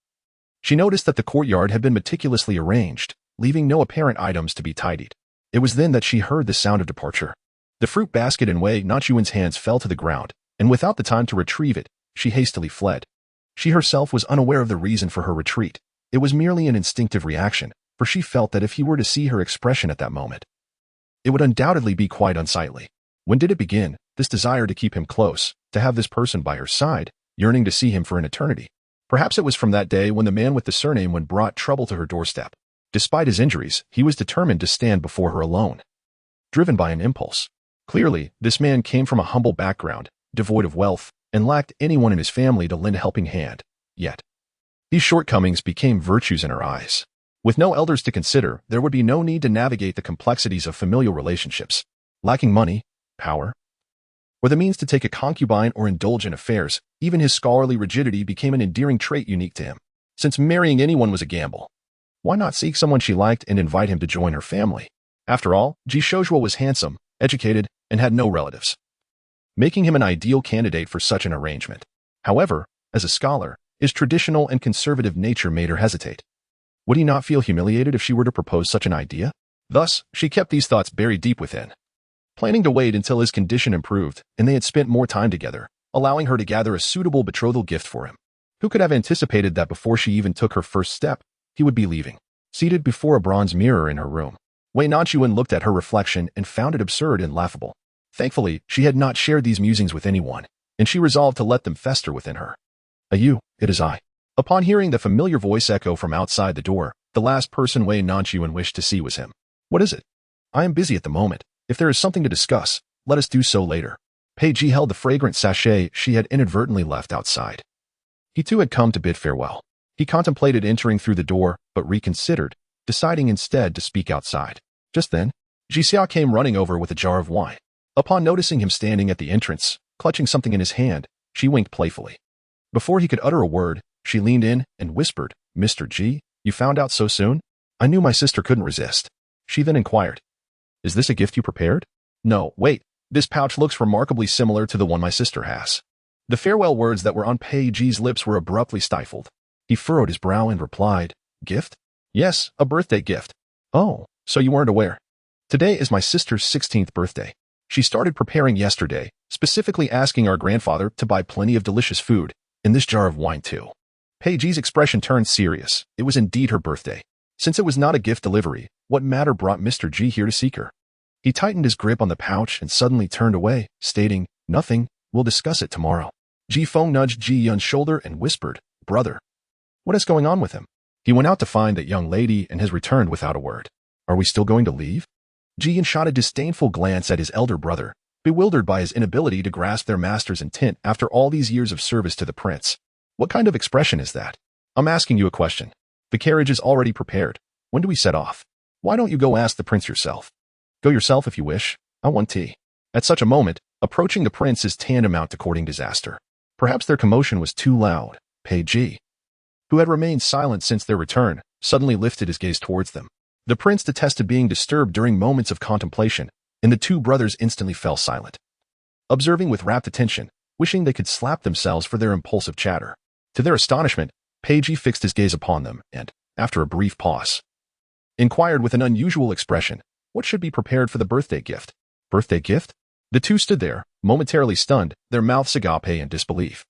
she noticed that the courtyard had been meticulously arranged, leaving no apparent items to be tidied. It was then that she heard the sound of departure. The fruit basket in Wei Nanxuan's hands fell to the ground, and without the time to retrieve it, she hastily fled. She herself was unaware of the reason for her retreat. It was merely an instinctive reaction, for she felt that if he were to see her expression at that moment, it would undoubtedly be quite unsightly. When did it begin, this desire to keep him close, to have this person by her side, yearning to see him for an eternity? Perhaps it was from that day when the man with the surname Wen brought trouble to her doorstep. Despite his injuries, he was determined to stand before her alone, driven by an impulse. Clearly, this man came from a humble background, devoid of wealth, and lacked anyone in his family to lend a helping hand. Yet, these shortcomings became virtues in her eyes. With no elders to consider, there would be no need to navigate the complexities of familial relationships. Lacking money, power, or the means to take a concubine or indulge in affairs, even his scholarly rigidity became an endearing trait unique to him. Since marrying anyone was a gamble, why not seek someone she liked and invite him to join her family? After all, Ji Shoujuo was handsome, educated, and had no relatives, making him an ideal candidate for such an arrangement. However, as a scholar, his traditional and conservative nature made her hesitate. Would he not feel humiliated if she were to propose such an idea? Thus, she kept these thoughts buried deep within, planning to wait until his condition improved and they had spent more time together, allowing her to gather a suitable betrothal gift for him. Who could have anticipated that before she even took her first step, he would be leaving? Seated before a bronze mirror in her room, Wei Nanxun looked at her reflection and found it absurd and laughable. Thankfully, she had not shared these musings with anyone, and she resolved to let them fester within her. You, it is I. Upon hearing the familiar voice echo from outside the door, the last person Wei Nanxun wished to see was him. What is it? I am busy at the moment. If there is something to discuss, let us do so later. Pei Ji held the fragrant sachet she had inadvertently left outside. He too had come to bid farewell. He contemplated entering through the door, but reconsidered, deciding instead to speak outside. Just then, Jixia came running over with a jar of wine. Upon noticing him standing at the entrance, clutching something in his hand, she winked playfully. Before he could utter a word, she leaned in and whispered, Mr. G, you found out so soon? I knew my sister couldn't resist. She then inquired, is this a gift you prepared? No, wait, this pouch looks remarkably similar to the one my sister has. The farewell words that were on Pei Ji's lips were abruptly stifled. He furrowed his brow and replied, gift? Yes, a birthday gift. Oh, so you weren't aware. Today is my sister's 16th birthday. She started preparing yesterday, specifically asking our grandfather to buy plenty of delicious food, and this jar of wine too. Pei Ji's expression turned serious. It was indeed her birthday. Since it was not a gift delivery, what matter brought Mr. G here to seek her? He tightened his grip on the pouch and suddenly turned away, stating, nothing, we'll discuss it tomorrow. Ji Feng nudged Ji Yun's shoulder and whispered, brother. What is going on with him? He went out to find that young lady and has returned without a word. Are we still going to leave? Ji Yun shot a disdainful glance at his elder brother, bewildered by his inability to grasp their master's intent after all these years of service to the prince. What kind of expression is that? I'm asking you a question. The carriage is already prepared. When do we set off? Why don't you go ask the prince yourself? Go yourself if you wish. I want tea. At such a moment, approaching the prince is tantamount to courting disaster. Perhaps their commotion was too loud. Pei Ji, who had remained silent since their return, suddenly lifted his gaze towards them. The prince detested being disturbed during moments of contemplation, and the two brothers instantly fell silent, observing with rapt attention, wishing they could slap themselves for their impulsive chatter. To their astonishment, Pei Ji fixed his gaze upon them and, after a brief pause, inquired with an unusual expression, what should be prepared for the birthday gift? Birthday gift? The two stood there, momentarily stunned, their mouths agape in disbelief,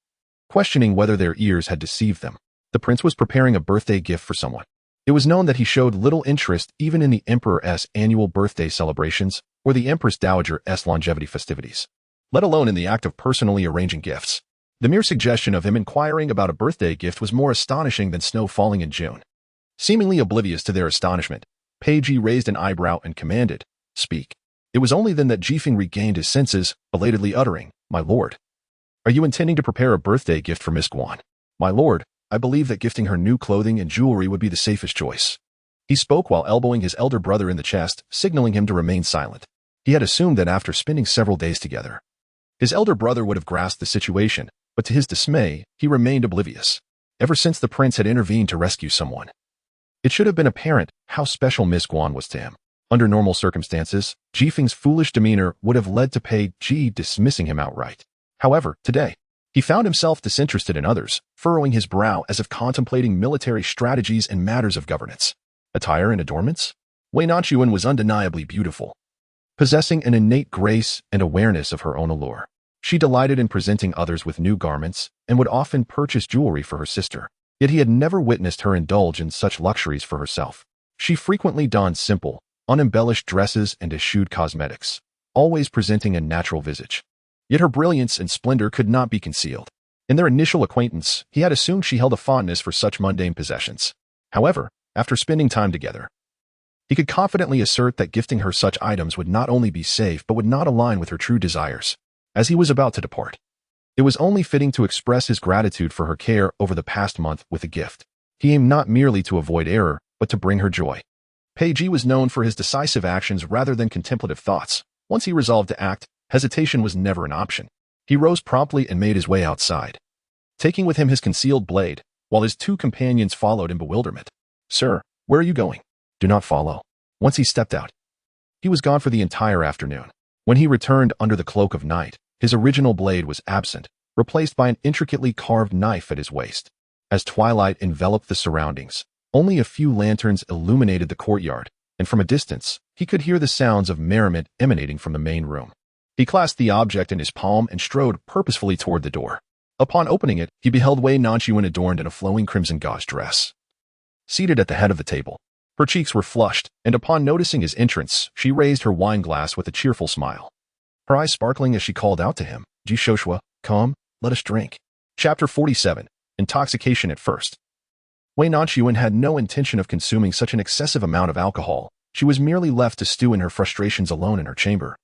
questioning whether their ears had deceived them. The prince was preparing a birthday gift for someone. It was known that he showed little interest even in the emperor's annual birthday celebrations or the empress dowager's longevity festivities, let alone in the act of personally arranging gifts. The mere suggestion of him inquiring about a birthday gift was more astonishing than snow falling in June. Seemingly oblivious to their astonishment, Pei Ji raised an eyebrow and commanded, speak. It was only then that Jifeng regained his senses, belatedly uttering, my lord. Are you intending to prepare a birthday gift for Miss Guan? My lord, I believe that gifting her new clothing and jewelry would be the safest choice. He spoke while elbowing his elder brother in the chest, signaling him to remain silent. He had assumed that after spending several days together, his elder brother would have grasped the situation, but to his dismay, he remained oblivious. Ever since the prince had intervened to rescue someone, it should have been apparent how special Miss Guan was to him. Under normal circumstances, Jifeng's foolish demeanor would have led to Pei Ji dismissing him outright. However, today, he found himself disinterested in others, furrowing his brow as if contemplating military strategies and matters of governance. Attire and adornments? Wei Nanxun was undeniably beautiful, possessing an innate grace and awareness of her own allure. She delighted in presenting others with new garments and would often purchase jewelry for her sister. Yet he had never witnessed her indulge in such luxuries for herself. She frequently donned simple, unembellished dresses and eschewed cosmetics, always presenting a natural visage. Yet her brilliance and splendor could not be concealed. In their initial acquaintance, he had assumed she held a fondness for such mundane possessions. However, after spending time together, he could confidently assert that gifting her such items would not only be safe but would not align with her true desires. As he was about to depart, it was only fitting to express his gratitude for her care over the past month with a gift. He aimed not merely to avoid error, but to bring her joy. Pei Ji was known for his decisive actions rather than contemplative thoughts. Once he resolved to act, hesitation was never an option. He rose promptly and made his way outside, taking with him his concealed blade, while his two companions followed in bewilderment. Sir, where are you going? Do not follow. Once he stepped out, he was gone for the entire afternoon. When he returned under the cloak of night, his original blade was absent, replaced by an intricately carved knife at his waist. As twilight enveloped the surroundings, only a few lanterns illuminated the courtyard, and from a distance, he could hear the sounds of merriment emanating from the main room. He clasped the object in his palm and strode purposefully toward the door. Upon opening it, he beheld Wei Nanxun adorned in a flowing crimson gauze dress. Seated at the head of the table, her cheeks were flushed, and upon noticing his entrance, she raised her wine glass with a cheerful smile. Her eyes sparkling as she called out to him, "Ji Shoshua, come, let us drink." Chapter 47. Intoxication at first. Wei Nanxun had no intention of consuming such an excessive amount of alcohol. She was merely left to stew in her frustrations alone in her chamber.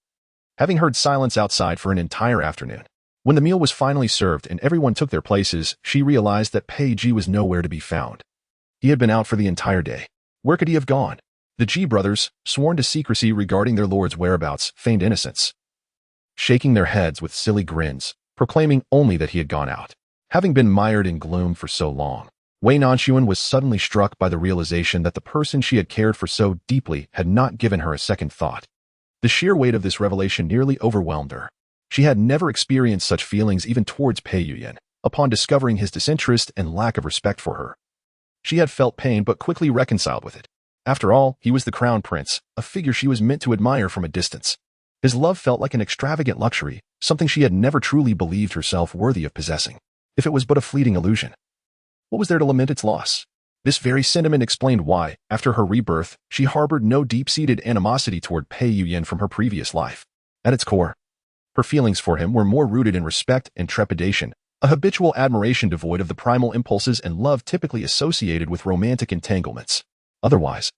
Having heard silence outside for an entire afternoon, when the meal was finally served and everyone took their places, she realized that Pei Ji was nowhere to be found. He had been out for the entire day. Where could he have gone? The Ji brothers, sworn to secrecy regarding their lord's whereabouts, feigned innocence, shaking their heads with silly grins, proclaiming only that he had gone out. Having been mired in gloom for so long, Wei Nanxun was suddenly struck by the realization that the person she had cared for so deeply had not given her a second thought. The sheer weight of this revelation nearly overwhelmed her. She had never experienced such feelings even towards Pei Yuyan, upon discovering his disinterest and lack of respect for her. She had felt pain but quickly reconciled with it. After all, he was the crown prince, a figure she was meant to admire from a distance. His love felt like an extravagant luxury, something she had never truly believed herself worthy of possessing, if it was but a fleeting illusion. What was there to lament its loss? This very sentiment explained why, after her rebirth, she harbored no deep-seated animosity toward Pei Yuyan from her previous life. At its core, her feelings for him were more rooted in respect and trepidation, a habitual admiration devoid of the primal impulses and love typically associated with romantic entanglements. Otherwise,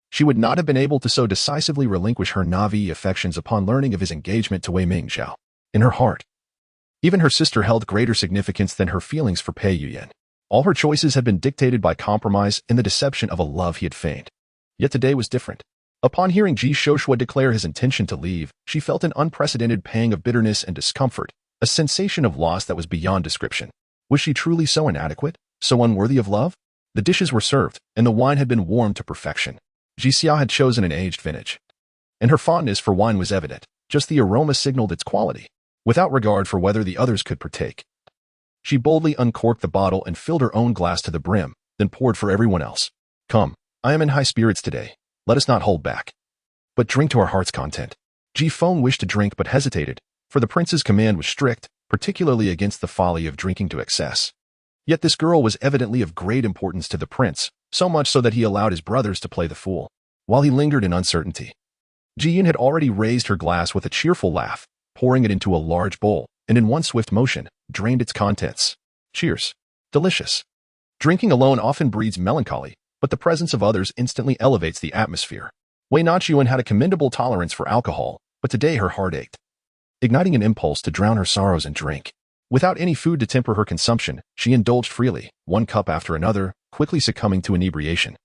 she would not have been able to so decisively relinquish her Navi affections upon learning of his engagement to Wei Mingxiao. In her heart, even her sister held greater significance than her feelings for Pei Yuyan. All her choices had been dictated by compromise and the deception of a love he had feigned. Yet today was different. Upon hearing Ji Shoshua declare his intention to leave, she felt an unprecedented pang of bitterness and discomfort, a sensation of loss that was beyond description. Was she truly so inadequate, so unworthy of love? The dishes were served, and the wine had been warmed to perfection. Ji Xiao had chosen an aged vintage, and her fondness for wine was evident. Just the aroma signaled its quality, without regard for whether the others could partake. She boldly uncorked the bottle and filled her own glass to the brim, then poured for everyone else. "Come, I am in high spirits today. Let us not hold back, but drink to our heart's content." Ji Feng wished to drink but hesitated, for the prince's command was strict, particularly against the folly of drinking to excess. Yet this girl was evidently of great importance to the prince, so much so that he allowed his brothers to play the fool. While he lingered in uncertainty, Ji Yun had already raised her glass with a cheerful laugh, pouring it into a large bowl, and in one swift motion, drained its contents. Cheers. Delicious. Drinking alone often breeds melancholy, but the presence of others instantly elevates the atmosphere. Wei Nanxun had a commendable tolerance for alcohol, but today her heart ached, igniting an impulse to drown her sorrows in drink. Without any food to temper her consumption, she indulged freely, one cup after another, quickly succumbing to inebriation.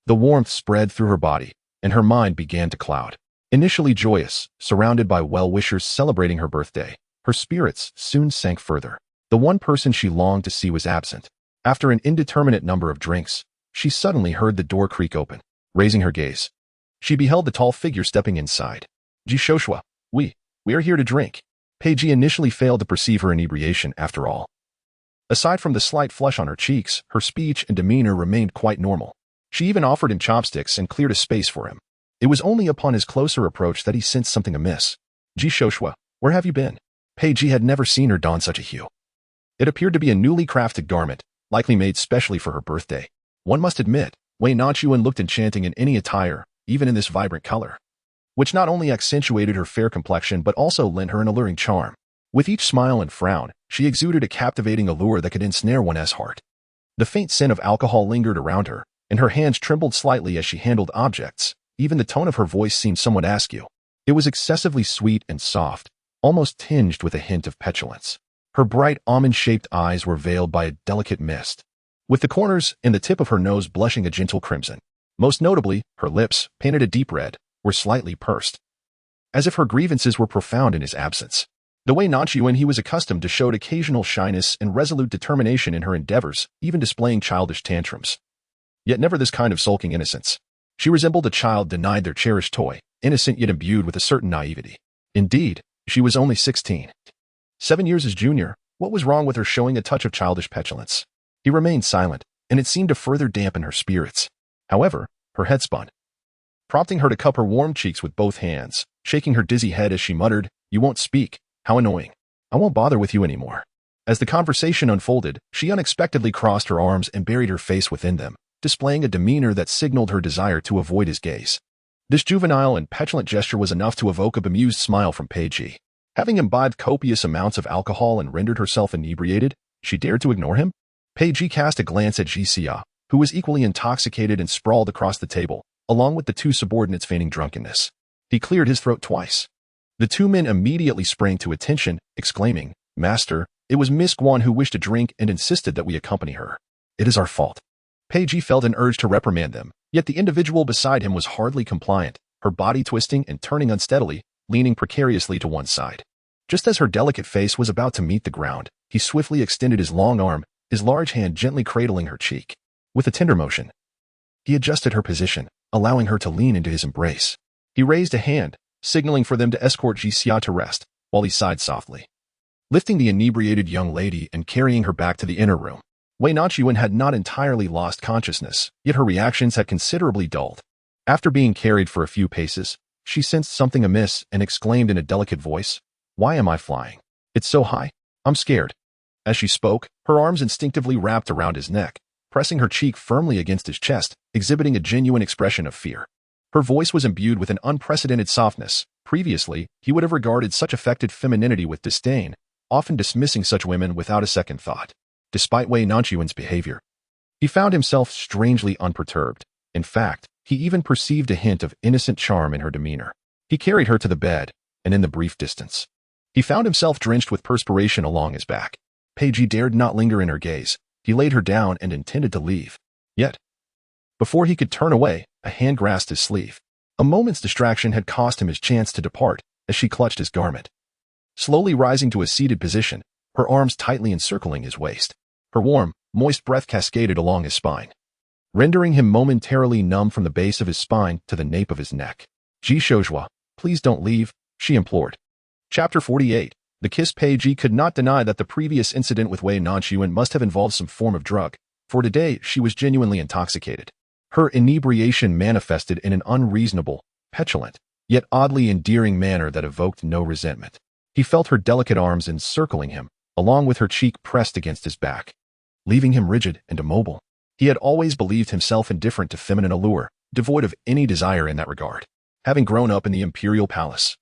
The warmth spread through her body, and her mind began to cloud. Initially joyous, surrounded by well-wishers celebrating her birthday, her spirits soon sank further. The one person she longed to see was absent. After an indeterminate number of drinks, she suddenly heard the door creak open. Raising her gaze, she beheld the tall figure stepping inside. "Ji Shoshua, we are here to drink." Pei Ji initially failed to perceive her inebriation after all. Aside from the slight flush on her cheeks, her speech and demeanor remained quite normal. She even offered him chopsticks and cleared a space for him. It was only upon his closer approach that he sensed something amiss. "Ji Shoshua, where have you been?" Pei Ji had never seen her don such a hue. It appeared to be a newly crafted garment, likely made specially for her birthday. One must admit, Wei Nanxun looked enchanting in any attire, even in this vibrant color, which not only accentuated her fair complexion but also lent her an alluring charm. With each smile and frown, she exuded a captivating allure that could ensnare one's heart. The faint scent of alcohol lingered around her, and her hands trembled slightly as she handled objects. Even the tone of her voice seemed somewhat askew. It was excessively sweet and soft, almost tinged with a hint of petulance. Her bright almond-shaped eyes were veiled by a delicate mist, with the corners and the tip of her nose blushing a gentle crimson. Most notably, her lips, painted a deep red, were slightly pursed, as if her grievances were profound in his absence. The Wei Nanxun he was accustomed to showed occasional shyness and resolute determination in her endeavors, even displaying childish tantrums. Yet never this kind of sulking innocence. She resembled a child denied their cherished toy, innocent yet imbued with a certain naivety. Indeed, she was only 16. 7 years his junior, What was wrong with her showing a touch of childish petulance? He remained silent, and it seemed to further dampen her spirits. However, her head spun, prompting her to cup her warm cheeks with both hands, shaking her dizzy head as she muttered, "You won't speak. How annoying. I won't bother with you anymore." As the conversation unfolded, she unexpectedly crossed her arms and buried her face within them, displaying a demeanor that signaled her desire to avoid his gaze. This juvenile and petulant gesture was enough to evoke a bemused smile from Pei Ji. Having imbibed copious amounts of alcohol and rendered herself inebriated, she dared to ignore him? Pei Ji cast a glance at Ji Xia, who was equally intoxicated and sprawled across the table, along with the two subordinates feigning drunkenness. He cleared his throat twice. The two men immediately sprang to attention, exclaiming, "Master, it was Miss Guan who wished a drink and insisted that we accompany her. It is our fault." Pei Ji felt an urge to reprimand them, yet the individual beside him was hardly compliant, her body twisting and turning unsteadily, leaning precariously to one side. Just as her delicate face was about to meet the ground, he swiftly extended his long arm, his large hand gently cradling her cheek. With a tender motion, he adjusted her position, allowing her to lean into his embrace. He raised a hand, signaling for them to escort Ji Xia to rest, while he sighed softly, lifting the inebriated young lady and carrying her back to the inner room. Wei Nanxun had not entirely lost consciousness, yet her reactions had considerably dulled. After being carried for a few paces, she sensed something amiss and exclaimed in a delicate voice, "Why am I flying? It's so high. I'm scared." As she spoke, her arms instinctively wrapped around his neck, pressing her cheek firmly against his chest, exhibiting a genuine expression of fear. Her voice was imbued with an unprecedented softness. Previously, he would have regarded such affected femininity with disdain, often dismissing such women without a second thought. Despite Wei Nanxuan's behavior, he found himself strangely unperturbed. In fact, he even perceived a hint of innocent charm in her demeanor. He carried her to the bed, and in the brief distance, he found himself drenched with perspiration along his back. Pei Ji dared not linger in her gaze. He laid her down and intended to leave. Yet, before he could turn away, a hand grasped his sleeve. A moment's distraction had cost him his chance to depart as she clutched his garment. Slowly rising to a seated position, her arms tightly encircling his waist, her warm, moist breath cascaded along his spine, rendering him momentarily numb from the base of his spine to the nape of his neck. "Ji Shouzhua, please don't leave," she implored. Chapter 48. The kiss. Pei Ji could not deny that the previous incident with Wei Nanxun must have involved some form of drug, for today she was genuinely intoxicated. Her inebriation manifested in an unreasonable, petulant, yet oddly endearing manner that evoked no resentment. He felt her delicate arms encircling him, along with her cheek pressed against his back, leaving him rigid and immobile. He had always believed himself indifferent to feminine allure, devoid of any desire in that regard. Having grown up in the imperial palace,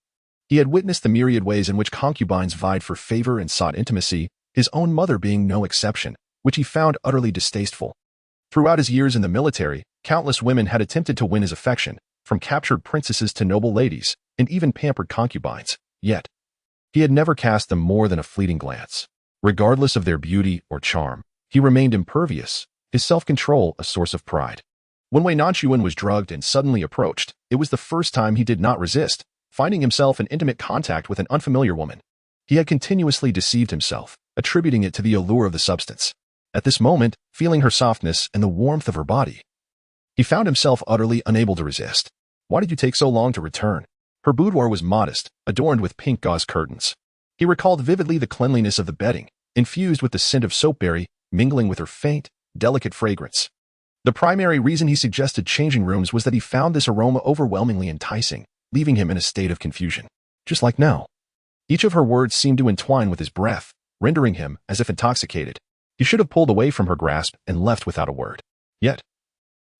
he had witnessed the myriad ways in which concubines vied for favor and sought intimacy, his own mother being no exception, which he found utterly distasteful. Throughout his years in the military, countless women had attempted to win his affection, from captured princesses to noble ladies, and even pampered concubines. Yet, he had never cast them more than a fleeting glance. Regardless of their beauty or charm, he remained impervious, his self-control a source of pride. When Wei Nanxun was drugged and suddenly approached, it was the first time he did not resist, finding himself in intimate contact with an unfamiliar woman. He had continuously deceived himself, attributing it to the allure of the substance. At this moment, feeling her softness and the warmth of her body, he found himself utterly unable to resist. "Why did you take so long to return?" Her boudoir was modest, adorned with pink gauze curtains. He recalled vividly the cleanliness of the bedding, infused with the scent of soapberry, mingling with her faint, delicate fragrance. The primary reason he suggested changing rooms was that he found this aroma overwhelmingly enticing, leaving him in a state of confusion. Just like now. Each of her words seemed to entwine with his breath, rendering him as if intoxicated. He should have pulled away from her grasp and left without a word. Yet,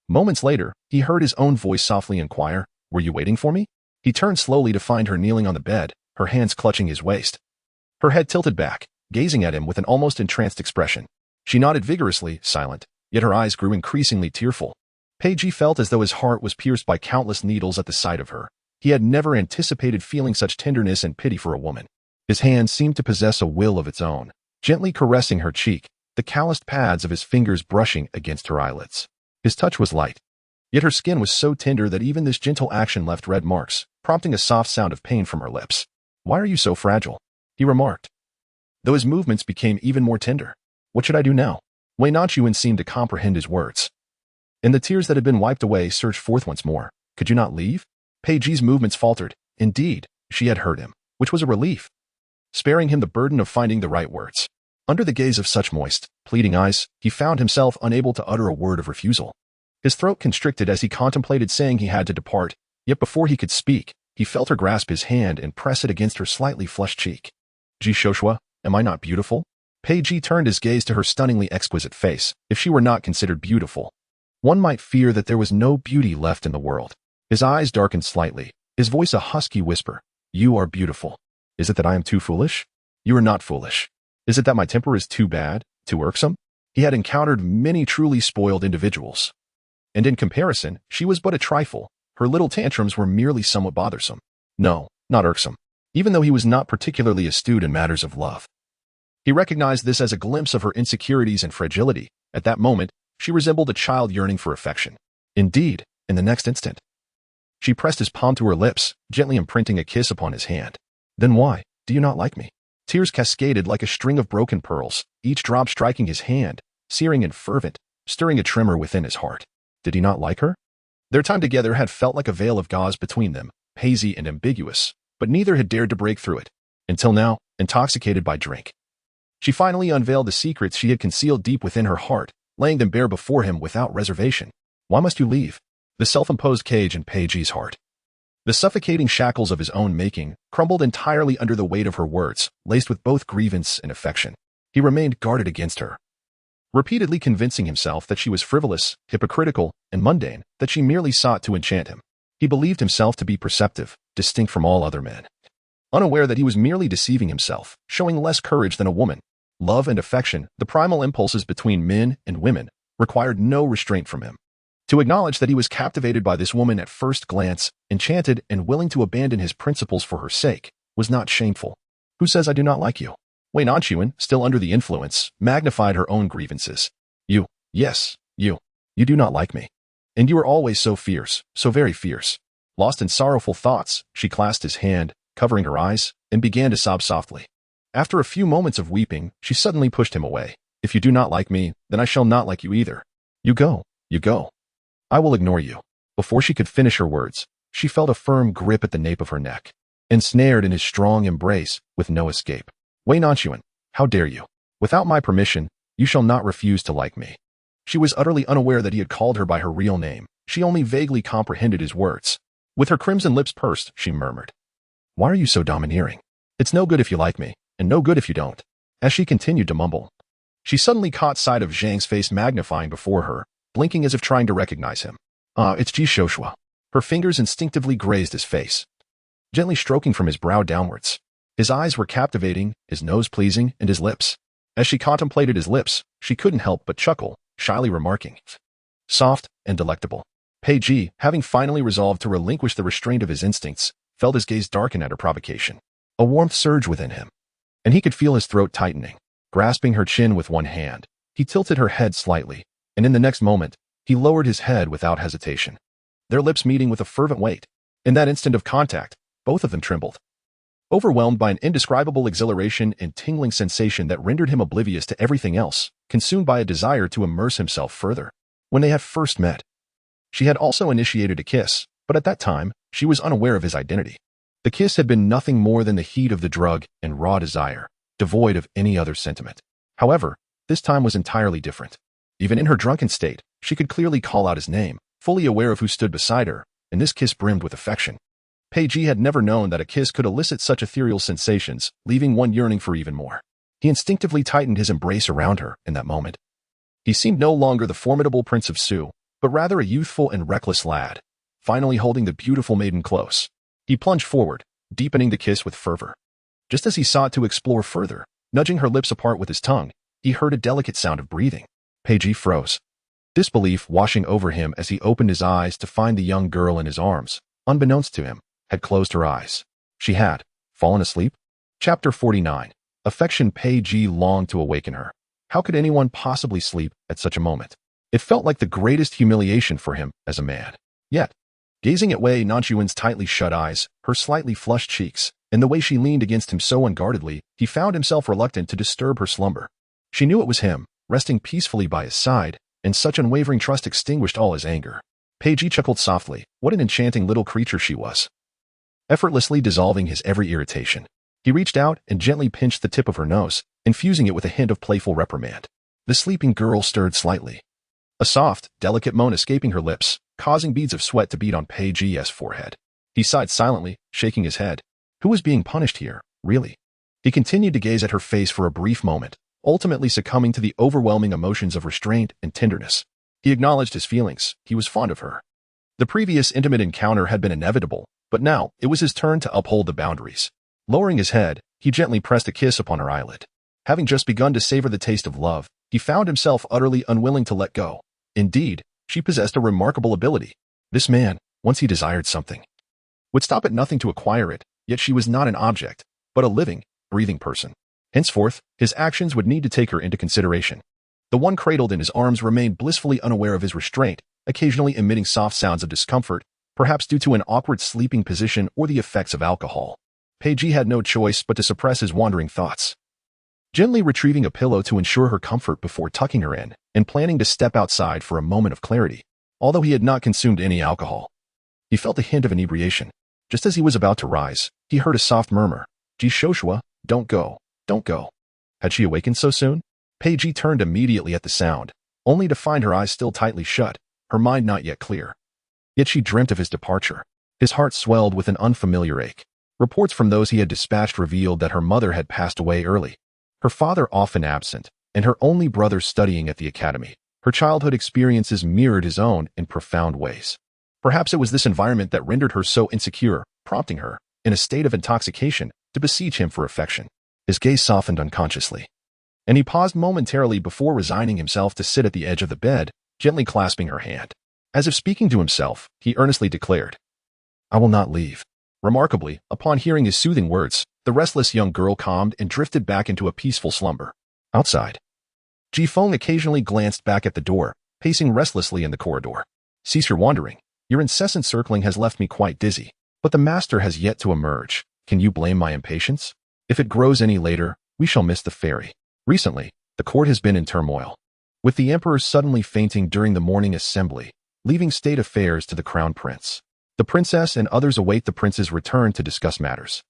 moments later, he heard his own voice softly inquire, "Were you waiting for me?" He turned slowly to find her kneeling on the bed, her hands clutching his waist. Her head tilted back, gazing at him with an almost entranced expression. She nodded vigorously, silent, yet her eyes grew increasingly tearful. Pei Ji felt as though his heart was pierced by countless needles at the sight of her. He had never anticipated feeling such tenderness and pity for a woman. His hand seemed to possess a will of its own, gently caressing her cheek, the calloused pads of his fingers brushing against her eyelids. His touch was light, yet her skin was so tender that even this gentle action left red marks, prompting a soft sound of pain from her lips. "Why are you so fragile?" he remarked, though his movements became even more tender. "What should I do now?" Wei Nanxun seemed to comprehend his words, and the tears that had been wiped away surged forth once more. "Could you not leave?" Pei Ji's movements faltered. Indeed, she had heard him, which was a relief, sparing him the burden of finding the right words. Under the gaze of such moist, pleading eyes, he found himself unable to utter a word of refusal. His throat constricted as he contemplated saying he had to depart, yet before he could speak, he felt her grasp his hand and press it against her slightly flushed cheek. Ji Shoshua, am I not beautiful? Pei Ji turned his gaze to her stunningly exquisite face. If she were not considered beautiful, one might fear that there was no beauty left in the world. His eyes darkened slightly, his voice a husky whisper. You are beautiful. Is it that I am too foolish? You are not foolish. Is it that my temper is too bad, too irksome? He had encountered many truly spoiled individuals, and in comparison, she was but a trifle. Her little tantrums were merely somewhat bothersome. No, not irksome. Even though he was not particularly astute in matters of love, he recognized this as a glimpse of her insecurities and fragility. At that moment, she resembled a child yearning for affection. Indeed, in the next instant, she pressed his palm to her lips, gently imprinting a kiss upon his hand. Then why do you not like me? Tears cascaded like a string of broken pearls, each drop striking his hand, searing and fervent, stirring a tremor within his heart. Did he not like her? Their time together had felt like a veil of gauze between them, hazy and ambiguous, but neither had dared to break through it. Until now, intoxicated by drink, she finally unveiled the secrets she had concealed deep within her heart, laying them bare before him without reservation. Why must you leave? The self-imposed cage in Pei Ji's heart, the suffocating shackles of his own making, crumbled entirely under the weight of her words, laced with both grievance and affection. He remained guarded against her, repeatedly convincing himself that she was frivolous, hypocritical, and mundane, that she merely sought to enchant him. He believed himself to be perceptive, distinct from all other men, unaware that he was merely deceiving himself, showing less courage than a woman. Love and affection, the primal impulses between men and women, required no restraint from him. To acknowledge that he was captivated by this woman at first glance, enchanted and willing to abandon his principles for her sake, was not shameful. Who says I do not like you? Wei Nanxun, still under the influence, magnified her own grievances. You, yes, you do not like me. And you are always so fierce, so very fierce. Lost in sorrowful thoughts, she clasped his hand, covering her eyes, and began to sob softly. After a few moments of weeping, she suddenly pushed him away. If you do not like me, then I shall not like you either. You go, you go. I will ignore you. Before she could finish her words, she felt a firm grip at the nape of her neck, ensnared in his strong embrace, with no escape. Wei Nanxun, how dare you? Without my permission, you shall not refuse to like me. She was utterly unaware that he had called her by her real name. She only vaguely comprehended his words. With her crimson lips pursed, she murmured, Why are you so domineering? It's no good if you like me, and no good if you don't. As she continued to mumble, she suddenly caught sight of Zhang's face magnifying before her, blinking as if trying to recognize him. It's Ji Shoshua. Her fingers instinctively grazed his face, gently stroking from his brow downwards. His eyes were captivating, his nose pleasing, and his lips. As she contemplated his lips, she couldn't help but chuckle, shyly remarking, soft and delectable. Pei Ji, having finally resolved to relinquish the restraint of his instincts, felt his gaze darken at her provocation. A warmth surged within him, and he could feel his throat tightening. Grasping her chin with one hand, he tilted her head slightly, and in the next moment, he lowered his head without hesitation, their lips meeting with a fervent weight. In that instant of contact, both of them trembled, overwhelmed by an indescribable exhilaration and tingling sensation that rendered him oblivious to everything else, consumed by a desire to immerse himself further. When they had first met, she had also initiated a kiss, but at that time, she was unaware of his identity. The kiss had been nothing more than the heat of the drug and raw desire, devoid of any other sentiment. However, this time was entirely different. Even in her drunken state, she could clearly call out his name, fully aware of who stood beside her, and this kiss brimmed with affection. Pei Ji had never known that a kiss could elicit such ethereal sensations, leaving one yearning for even more. He instinctively tightened his embrace around her in that moment. He seemed no longer the formidable Prince of Su, but rather a youthful and reckless lad, finally holding the beautiful maiden close. He plunged forward, deepening the kiss with fervor. Just as he sought to explore further, nudging her lips apart with his tongue, he heard a delicate sound of breathing. Pei Ji froze, disbelief washing over him as he opened his eyes to find the young girl in his arms, unbeknownst to him, had closed her eyes. She had fallen asleep. Chapter 49. Affection. Pei Ji longed to awaken her. How could anyone possibly sleep at such a moment? It felt like the greatest humiliation for him as a man. Yet, gazing at Wei Nanxuan's tightly shut eyes, her slightly flushed cheeks, and the way she leaned against him so unguardedly, he found himself reluctant to disturb her slumber. She knew it was him, resting peacefully by his side, and such unwavering trust extinguished all his anger. Pei Ji chuckled softly. What an enchanting little creature she was. Effortlessly dissolving his every irritation, he reached out and gently pinched the tip of her nose, infusing it with a hint of playful reprimand. The sleeping girl stirred slightly, a soft, delicate moan escaping her lips, causing beads of sweat to bead on Pei Ji's forehead. He sighed silently, shaking his head. Who was being punished here, really? He continued to gaze at her face for a brief moment, ultimately succumbing to the overwhelming emotions of restraint and tenderness. He acknowledged his feelings. He was fond of her. The previous intimate encounter had been inevitable, but now it was his turn to uphold the boundaries. Lowering his head, he gently pressed a kiss upon her eyelid. Having just begun to savor the taste of love, he found himself utterly unwilling to let go. Indeed, she possessed a remarkable ability. This man, once he desired something, would stop at nothing to acquire it, yet she was not an object, but a living, breathing person. Henceforth, his actions would need to take her into consideration. The one cradled in his arms remained blissfully unaware of his restraint, occasionally emitting soft sounds of discomfort, perhaps due to an awkward sleeping position or the effects of alcohol. Pei Ji had no choice but to suppress his wandering thoughts. Gently retrieving a pillow to ensure her comfort before tucking her in, and planning to step outside for a moment of clarity, although he had not consumed any alcohol. He felt a hint of inebriation. Just as he was about to rise, he heard a soft murmur. Ji Shoshua, don't go, don't go. Had she awakened so soon? Pei Ji turned immediately at the sound, only to find her eyes still tightly shut, her mind not yet clear. Yet she dreamt of his departure. His heart swelled with an unfamiliar ache. Reports from those he had dispatched revealed that her mother had passed away early, her father often absent, and her only brother studying at the academy. Her childhood experiences mirrored his own in profound ways. Perhaps it was this environment that rendered her so insecure, prompting her, in a state of intoxication, to beseech him for affection. His gaze softened unconsciously, and he paused momentarily before resigning himself to sit at the edge of the bed, gently clasping her hand. As if speaking to himself, he earnestly declared, I will not leave. Remarkably, upon hearing his soothing words, the restless young girl calmed and drifted back into a peaceful slumber. Outside, Ji Feng occasionally glanced back at the door, pacing restlessly in the corridor. Cease your wandering. Your incessant circling has left me quite dizzy, but the master has yet to emerge. Can you blame my impatience? If it grows any later, we shall miss the ferry. Recently, the court has been in turmoil, with the emperor suddenly fainting during the morning assembly, leaving state affairs to the crown prince. The princess and others await the prince's return to discuss matters.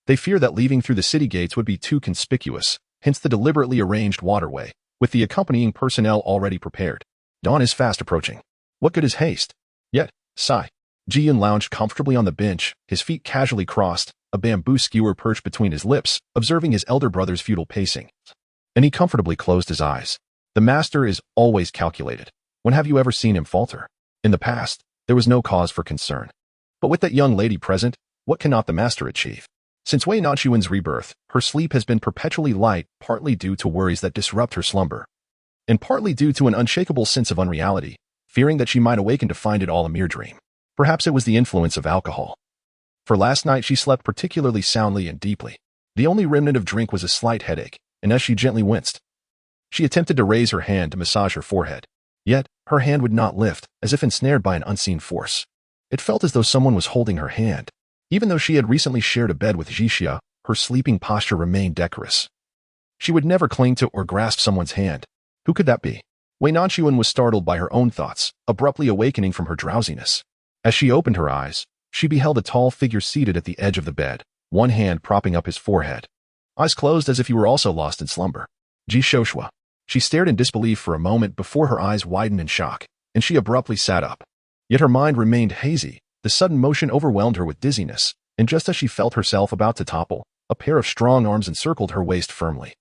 They fear that leaving through the city gates would be too conspicuous, hence the deliberately arranged waterway, with the accompanying personnel already prepared. Dawn is fast approaching. What good is haste? Yet, sigh. Ji Yun lounged comfortably on the bench, his feet casually crossed, a bamboo skewer perched between his lips, observing his elder brother's futile pacing. And he comfortably closed his eyes. The master is always calculated. When have you ever seen him falter? In the past, there was no cause for concern. But with that young lady present, what cannot the master achieve? Since Wei Nanxun's rebirth, her sleep has been perpetually light, partly due to worries that disrupt her slumber, and partly due to an unshakable sense of unreality, fearing that she might awaken to find it all a mere dream. Perhaps it was the influence of alcohol. For last night she slept particularly soundly and deeply. The only remnant of drink was a slight headache, and as she gently winced, she attempted to raise her hand to massage her forehead. Yet, her hand would not lift, as if ensnared by an unseen force. It felt as though someone was holding her hand. Even though she had recently shared a bed with Jixia, her sleeping posture remained decorous. She would never cling to or grasp someone's hand. Who could that be? Wei Nanxun was startled by her own thoughts, abruptly awakening from her drowsiness. As she opened her eyes, she beheld a tall figure seated at the edge of the bed, one hand propping up his forehead. Eyes closed as if he were also lost in slumber. Ji Shoshua. She stared in disbelief for a moment before her eyes widened in shock, and she abruptly sat up. Yet her mind remained hazy. The sudden motion overwhelmed her with dizziness, and just as she felt herself about to topple, a pair of strong arms encircled her waist firmly.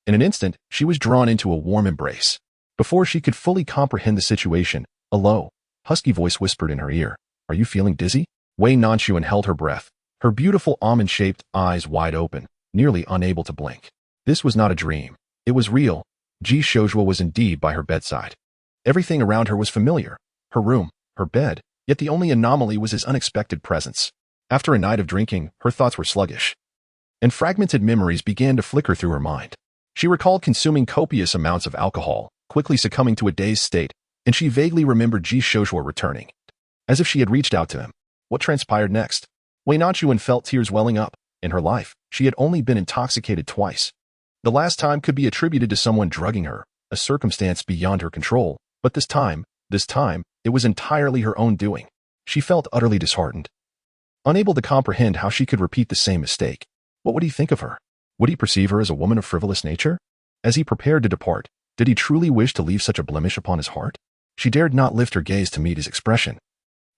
In an instant, she was drawn into a warm embrace. Before she could fully comprehend the situation, a low, husky voice whispered in her ear, Are you feeling dizzy? Wei Nanxun held her breath, her beautiful almond-shaped eyes wide open, nearly unable to blink. This was not a dream. It was real. Ji Shoshua was indeed by her bedside. Everything around her was familiar. Her room, her bed, yet the only anomaly was his unexpected presence. After a night of drinking, her thoughts were sluggish, and fragmented memories began to flicker through her mind. She recalled consuming copious amounts of alcohol, quickly succumbing to a dazed state, and she vaguely remembered Ji Shoshua returning, as if she had reached out to him. What transpired next? Wei Nanxun felt tears welling up. In her life, she had only been intoxicated twice. The last time could be attributed to someone drugging her, a circumstance beyond her control, but this time, it was entirely her own doing. She felt utterly disheartened, unable to comprehend how she could repeat the same mistake. What would he think of her? Would he perceive her as a woman of frivolous nature? As he prepared to depart, did he truly wish to leave such a blemish upon his heart? She dared not lift her gaze to meet his expression.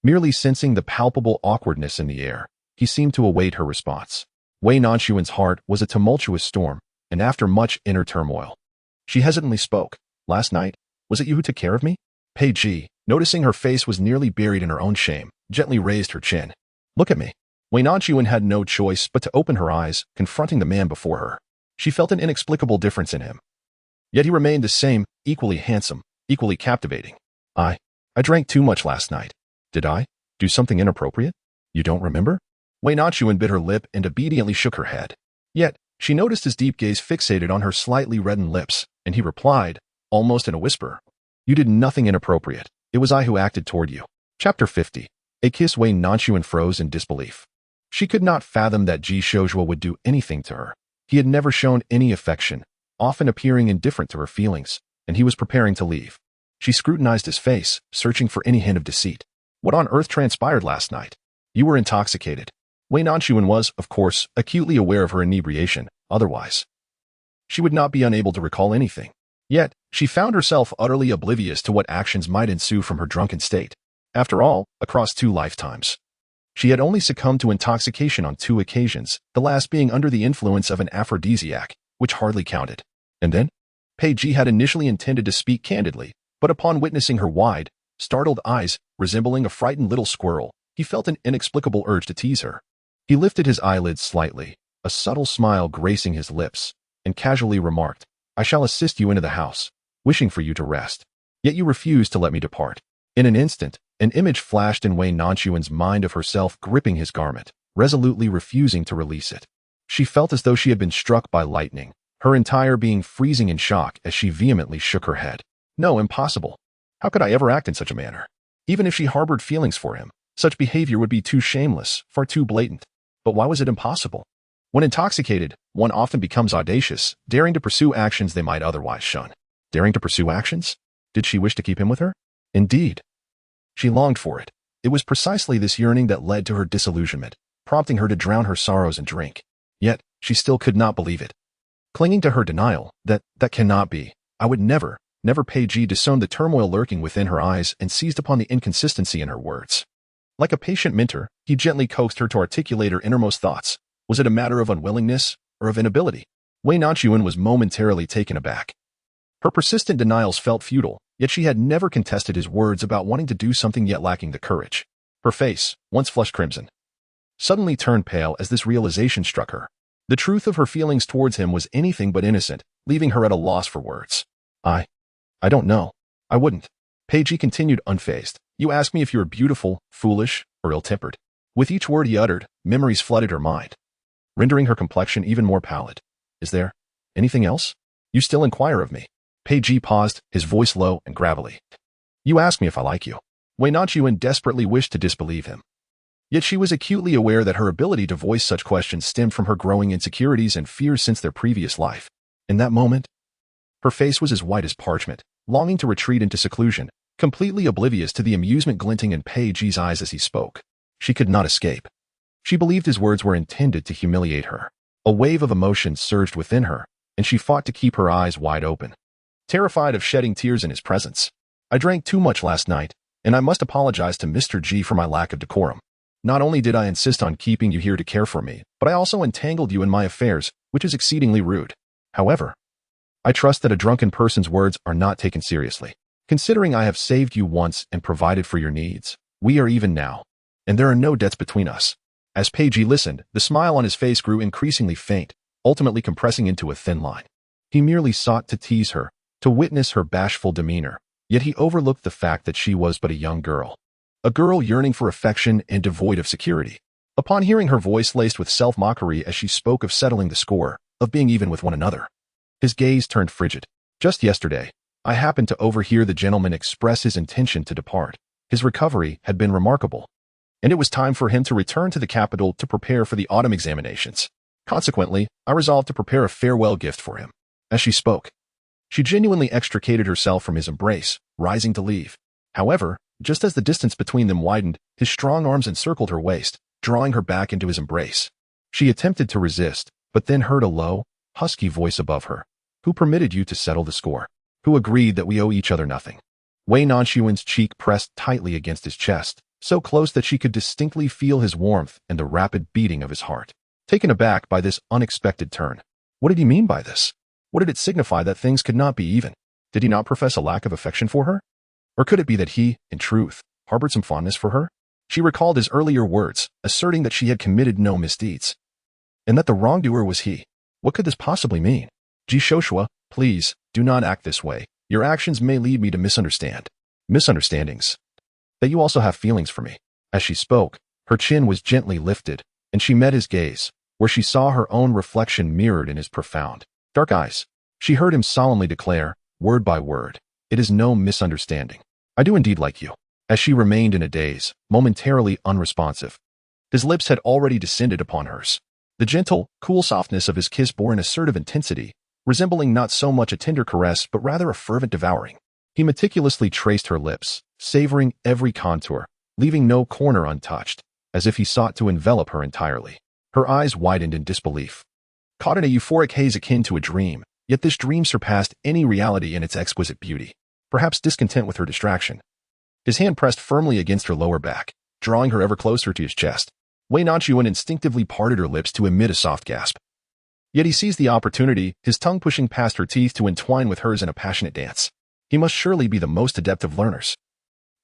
Merely sensing the palpable awkwardness in the air, he seemed to await her response. Wei Nanxuan's heart was a tumultuous storm, and after much inner turmoil, she hesitantly spoke. Last night, was it you who took care of me? Pei Ji, noticing her face was nearly buried in her own shame, gently raised her chin. Look at me. Wei Nanxuan had no choice but to open her eyes, confronting the man before her. She felt an inexplicable difference in him. Yet he remained the same, equally handsome, equally captivating. I drank too much last night. Did I do something inappropriate? You don't remember? Wei Nanxuan bit her lip and obediently shook her head. Yet, she noticed his deep gaze fixated on her slightly reddened lips, and he replied, almost in a whisper. You did nothing inappropriate. It was I who acted toward you. Chapter 50. A kiss. Wei Nanxuan froze in disbelief. She could not fathom that Ji Shouzhua would do anything to her. He had never shown any affection, often appearing indifferent to her feelings, and he was preparing to leave. She scrutinized his face, searching for any hint of deceit. What on earth transpired last night? You were intoxicated. Wei Nanxuan was, of course, acutely aware of her inebriation, otherwise she would not be unable to recall anything. Yet, she found herself utterly oblivious to what actions might ensue from her drunken state. After all, across 2 lifetimes, she had only succumbed to intoxication on 2 occasions, the last being under the influence of an aphrodisiac, which hardly counted. And then? Pei Ji had initially intended to speak candidly, but upon witnessing her wide, startled eyes, resembling a frightened little squirrel, he felt an inexplicable urge to tease her. He lifted his eyelids slightly, a subtle smile gracing his lips, and casually remarked, I shall assist you into the house, wishing for you to rest. Yet you refuse to let me depart. In an instant, an image flashed in Wei Nanxuan's mind of herself gripping his garment, resolutely refusing to release it. She felt as though she had been struck by lightning, her entire being freezing in shock as she vehemently shook her head. No, impossible. How could I ever act in such a manner? Even if she harbored feelings for him, such behavior would be too shameless, far too blatant. But why was it impossible? When intoxicated, one often becomes audacious, daring to pursue actions they might otherwise shun. Daring to pursue actions? Did she wish to keep him with her? Indeed. She longed for it. It was precisely this yearning that led to her disillusionment, prompting her to drown her sorrows in drink. Yet, she still could not believe it. Clinging to her denial, that cannot be. I would never. Pei Ji discerned the turmoil lurking within her eyes and seized upon the inconsistency in her words. Like a patient mentor, he gently coaxed her to articulate her innermost thoughts. Was it a matter of unwillingness or of inability? Wei Nanxuan was momentarily taken aback. Her persistent denials felt futile, yet she had never contested his words about wanting to do something yet lacking the courage. Her face, once flushed crimson, suddenly turned pale as this realization struck her. The truth of her feelings towards him was anything but innocent, leaving her at a loss for words. I don't know. I wouldn't. Pei Ji continued unfazed. You ask me if you are beautiful, foolish, or ill-tempered. With each word he uttered, memories flooded her mind, rendering her complexion even more pallid. Is there anything else? You still inquire of me. Pei Ji paused, his voice low and gravelly. You ask me if I like you. Wei Nanxuan desperately wished to disbelieve him. Yet she was acutely aware that her ability to voice such questions stemmed from her growing insecurities and fears since their previous life. In that moment, her face was as white as parchment, longing to retreat into seclusion, completely oblivious to the amusement glinting in Pei Ji's eyes as he spoke. She could not escape. She believed his words were intended to humiliate her. A wave of emotion surged within her, and she fought to keep her eyes wide open, terrified of shedding tears in his presence. I drank too much last night, and I must apologize to Mr. Ji for my lack of decorum. Not only did I insist on keeping you here to care for me, but I also entangled you in my affairs, which is exceedingly rude. However, I trust that a drunken person's words are not taken seriously. Considering I have saved you once and provided for your needs, we are even now, and there are no debts between us. As Pei Ji listened, the smile on his face grew increasingly faint, ultimately compressing into a thin line. He merely sought to tease her, to witness her bashful demeanor, yet he overlooked the fact that she was but a young girl. A girl yearning for affection and devoid of security. Upon hearing her voice laced with self-mockery as she spoke of settling the score, of being even with one another, his gaze turned frigid. Just yesterday, I happened to overhear the gentleman express his intention to depart. His recovery had been remarkable, and it was time for him to return to the capital to prepare for the autumn examinations. Consequently, I resolved to prepare a farewell gift for him. As she spoke, she genuinely extricated herself from his embrace, rising to leave. However, just as the distance between them widened, his strong arms encircled her waist, drawing her back into his embrace. She attempted to resist, but then heard a low, husky voice above her. Who permitted you to settle the score? Who agreed that we owe each other nothing? Wei Nanxun's cheek pressed tightly against his chest, so close that she could distinctly feel his warmth and the rapid beating of his heart. Taken aback by this unexpected turn. What did he mean by this? What did it signify that things could not be even? Did he not profess a lack of affection for her? Or could it be that he, in truth, harbored some fondness for her? She recalled his earlier words, asserting that she had committed no misdeeds, and that the wrongdoer was he. What could this possibly mean? Ji Shoshua, please, do not act this way. Your actions may lead me to misunderstandings. That you also have feelings for me. As she spoke, her chin was gently lifted, and she met his gaze, where she saw her own reflection mirrored in his profound, dark eyes. She heard him solemnly declare, word by word, it is no misunderstanding. I do indeed like you. As she remained in a daze, momentarily unresponsive, his lips had already descended upon hers. The gentle, cool softness of his kiss bore an assertive intensity, resembling not so much a tender caress but rather a fervent devouring. He meticulously traced her lips, savoring every contour, leaving no corner untouched, as if he sought to envelop her entirely. Her eyes widened in disbelief. Caught in a euphoric haze akin to a dream, yet this dream surpassed any reality in its exquisite beauty. Perhaps discontent with her distraction, his hand pressed firmly against her lower back, drawing her ever closer to his chest. Wei Nanxun instinctively parted her lips to emit a soft gasp. Yet he seized the opportunity, his tongue pushing past her teeth to entwine with hers in a passionate dance. He must surely be the most adept of learners.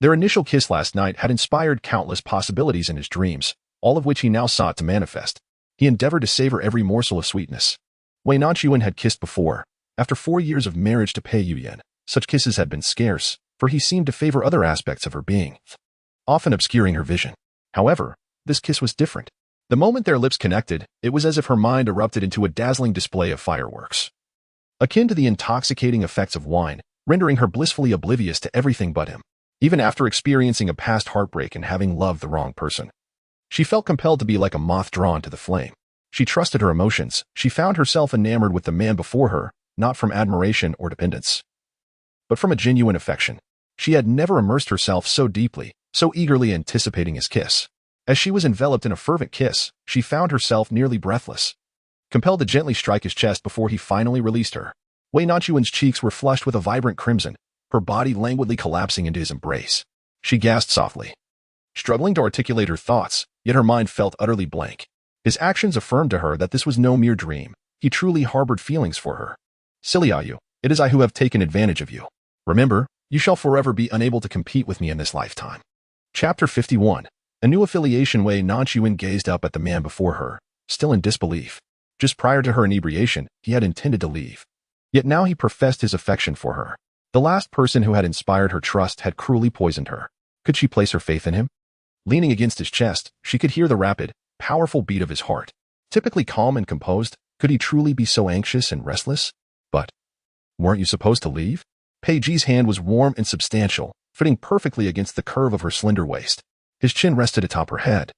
Their initial kiss last night had inspired countless possibilities in his dreams, all of which he now sought to manifest. He endeavored to savor every morsel of sweetness. Wei Nanxun had kissed before. After 4 years of marriage to Pei Yuyan, such kisses had been scarce, for he seemed to favor other aspects of her being, often obscuring her vision. However, this kiss was different. The moment their lips connected, it was as if her mind erupted into a dazzling display of fireworks, akin to the intoxicating effects of wine, rendering her blissfully oblivious to everything but him. Even after experiencing a past heartbreak and having loved the wrong person, she felt compelled to be like a moth drawn to the flame. She trusted her emotions. She found herself enamored with the man before her, not from admiration or dependence, but from a genuine affection. She had never immersed herself so deeply, so eagerly anticipating his kiss. As she was enveloped in a fervent kiss, she found herself nearly breathless, compelled to gently strike his chest before he finally released her. Wei Nanxun's cheeks were flushed with a vibrant crimson, her body languidly collapsing into his embrace. She gasped softly, struggling to articulate her thoughts, yet her mind felt utterly blank. His actions affirmed to her that this was no mere dream. He truly harbored feelings for her. Silly Ayu, it is I who have taken advantage of you. Remember, you shall forever be unable to compete with me in this lifetime. Chapter 51. A new affiliation. Wei Nanxun gazed up at the man before her, still in disbelief. Just prior to her inebriation, he had intended to leave. Yet now he professed his affection for her. The last person who had inspired her trust had cruelly poisoned her. Could she place her faith in him? Leaning against his chest, she could hear the rapid, powerful beat of his heart. Typically calm and composed, could he truly be so anxious and restless? But, weren't you supposed to leave? Pei Ji's hand was warm and substantial, fitting perfectly against the curve of her slender waist. His chin rested atop her head.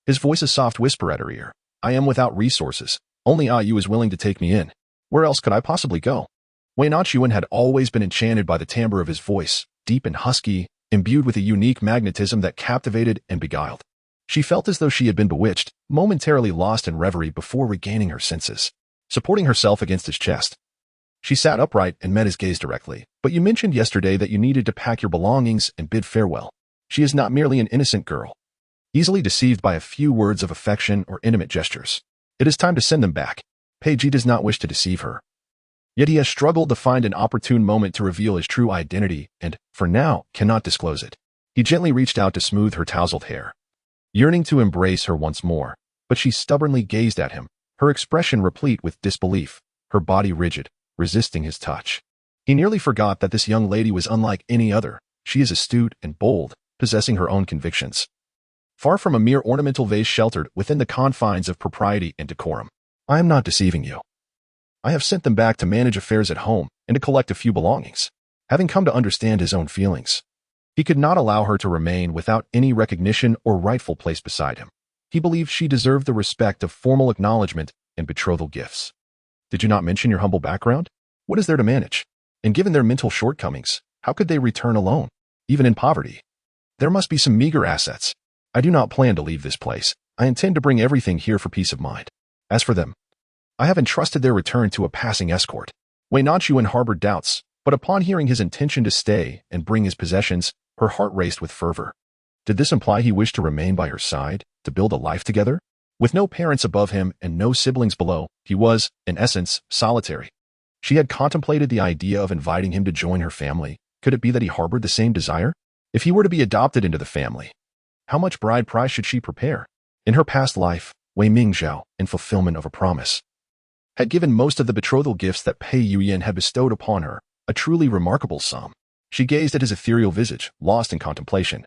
His voice a soft whisper at her ear. I am without resources. Only Ayu is willing to take me in. Where else could I possibly go? Wei Nanxun had always been enchanted by the timbre of his voice, deep and husky, imbued with a unique magnetism that captivated and beguiled. She felt as though she had been bewitched, momentarily lost in reverie before regaining her senses. Supporting herself against his chest, she sat upright and met his gaze directly. But you mentioned yesterday that you needed to pack your belongings and bid farewell. She is not merely an innocent girl, easily deceived by a few words of affection or intimate gestures. It is time to send them back. Pei Ji does not wish to deceive her. Yet he has struggled to find an opportune moment to reveal his true identity and, for now, cannot disclose it. He gently reached out to smooth her tousled hair, yearning to embrace her once more, but she stubbornly gazed at him, her expression replete with disbelief, her body rigid, resisting his touch. He nearly forgot that this young lady was unlike any other. She is astute and bold, possessing her own convictions, far from a mere ornamental vase sheltered within the confines of propriety and decorum. I am not deceiving you. I have sent them back to manage affairs at home and to collect a few belongings. Having come to understand his own feelings, he could not allow her to remain without any recognition or rightful place beside him. He believed she deserved the respect of formal acknowledgement and betrothal gifts. Did you not mention your humble background? What is there to manage? And given their mental shortcomings, how could they return alone, even in poverty? There must be some meager assets. I do not plan to leave this place. I intend to bring everything here for peace of mind. As for them, I have entrusted their return to a passing escort. Wei Nanxun harbored doubts, but upon hearing his intention to stay and bring his possessions, her heart raced with fervor. Did this imply he wished to remain by her side, to build a life together? With no parents above him and no siblings below, he was, in essence, solitary. She had contemplated the idea of inviting him to join her family. Could it be that he harbored the same desire? If he were to be adopted into the family, how much bride price should she prepare? In her past life, Wei Mingzhao, in fulfillment of a promise, had given most of the betrothal gifts that Pei Yuyan had bestowed upon her, a truly remarkable sum. She gazed at his ethereal visage, lost in contemplation,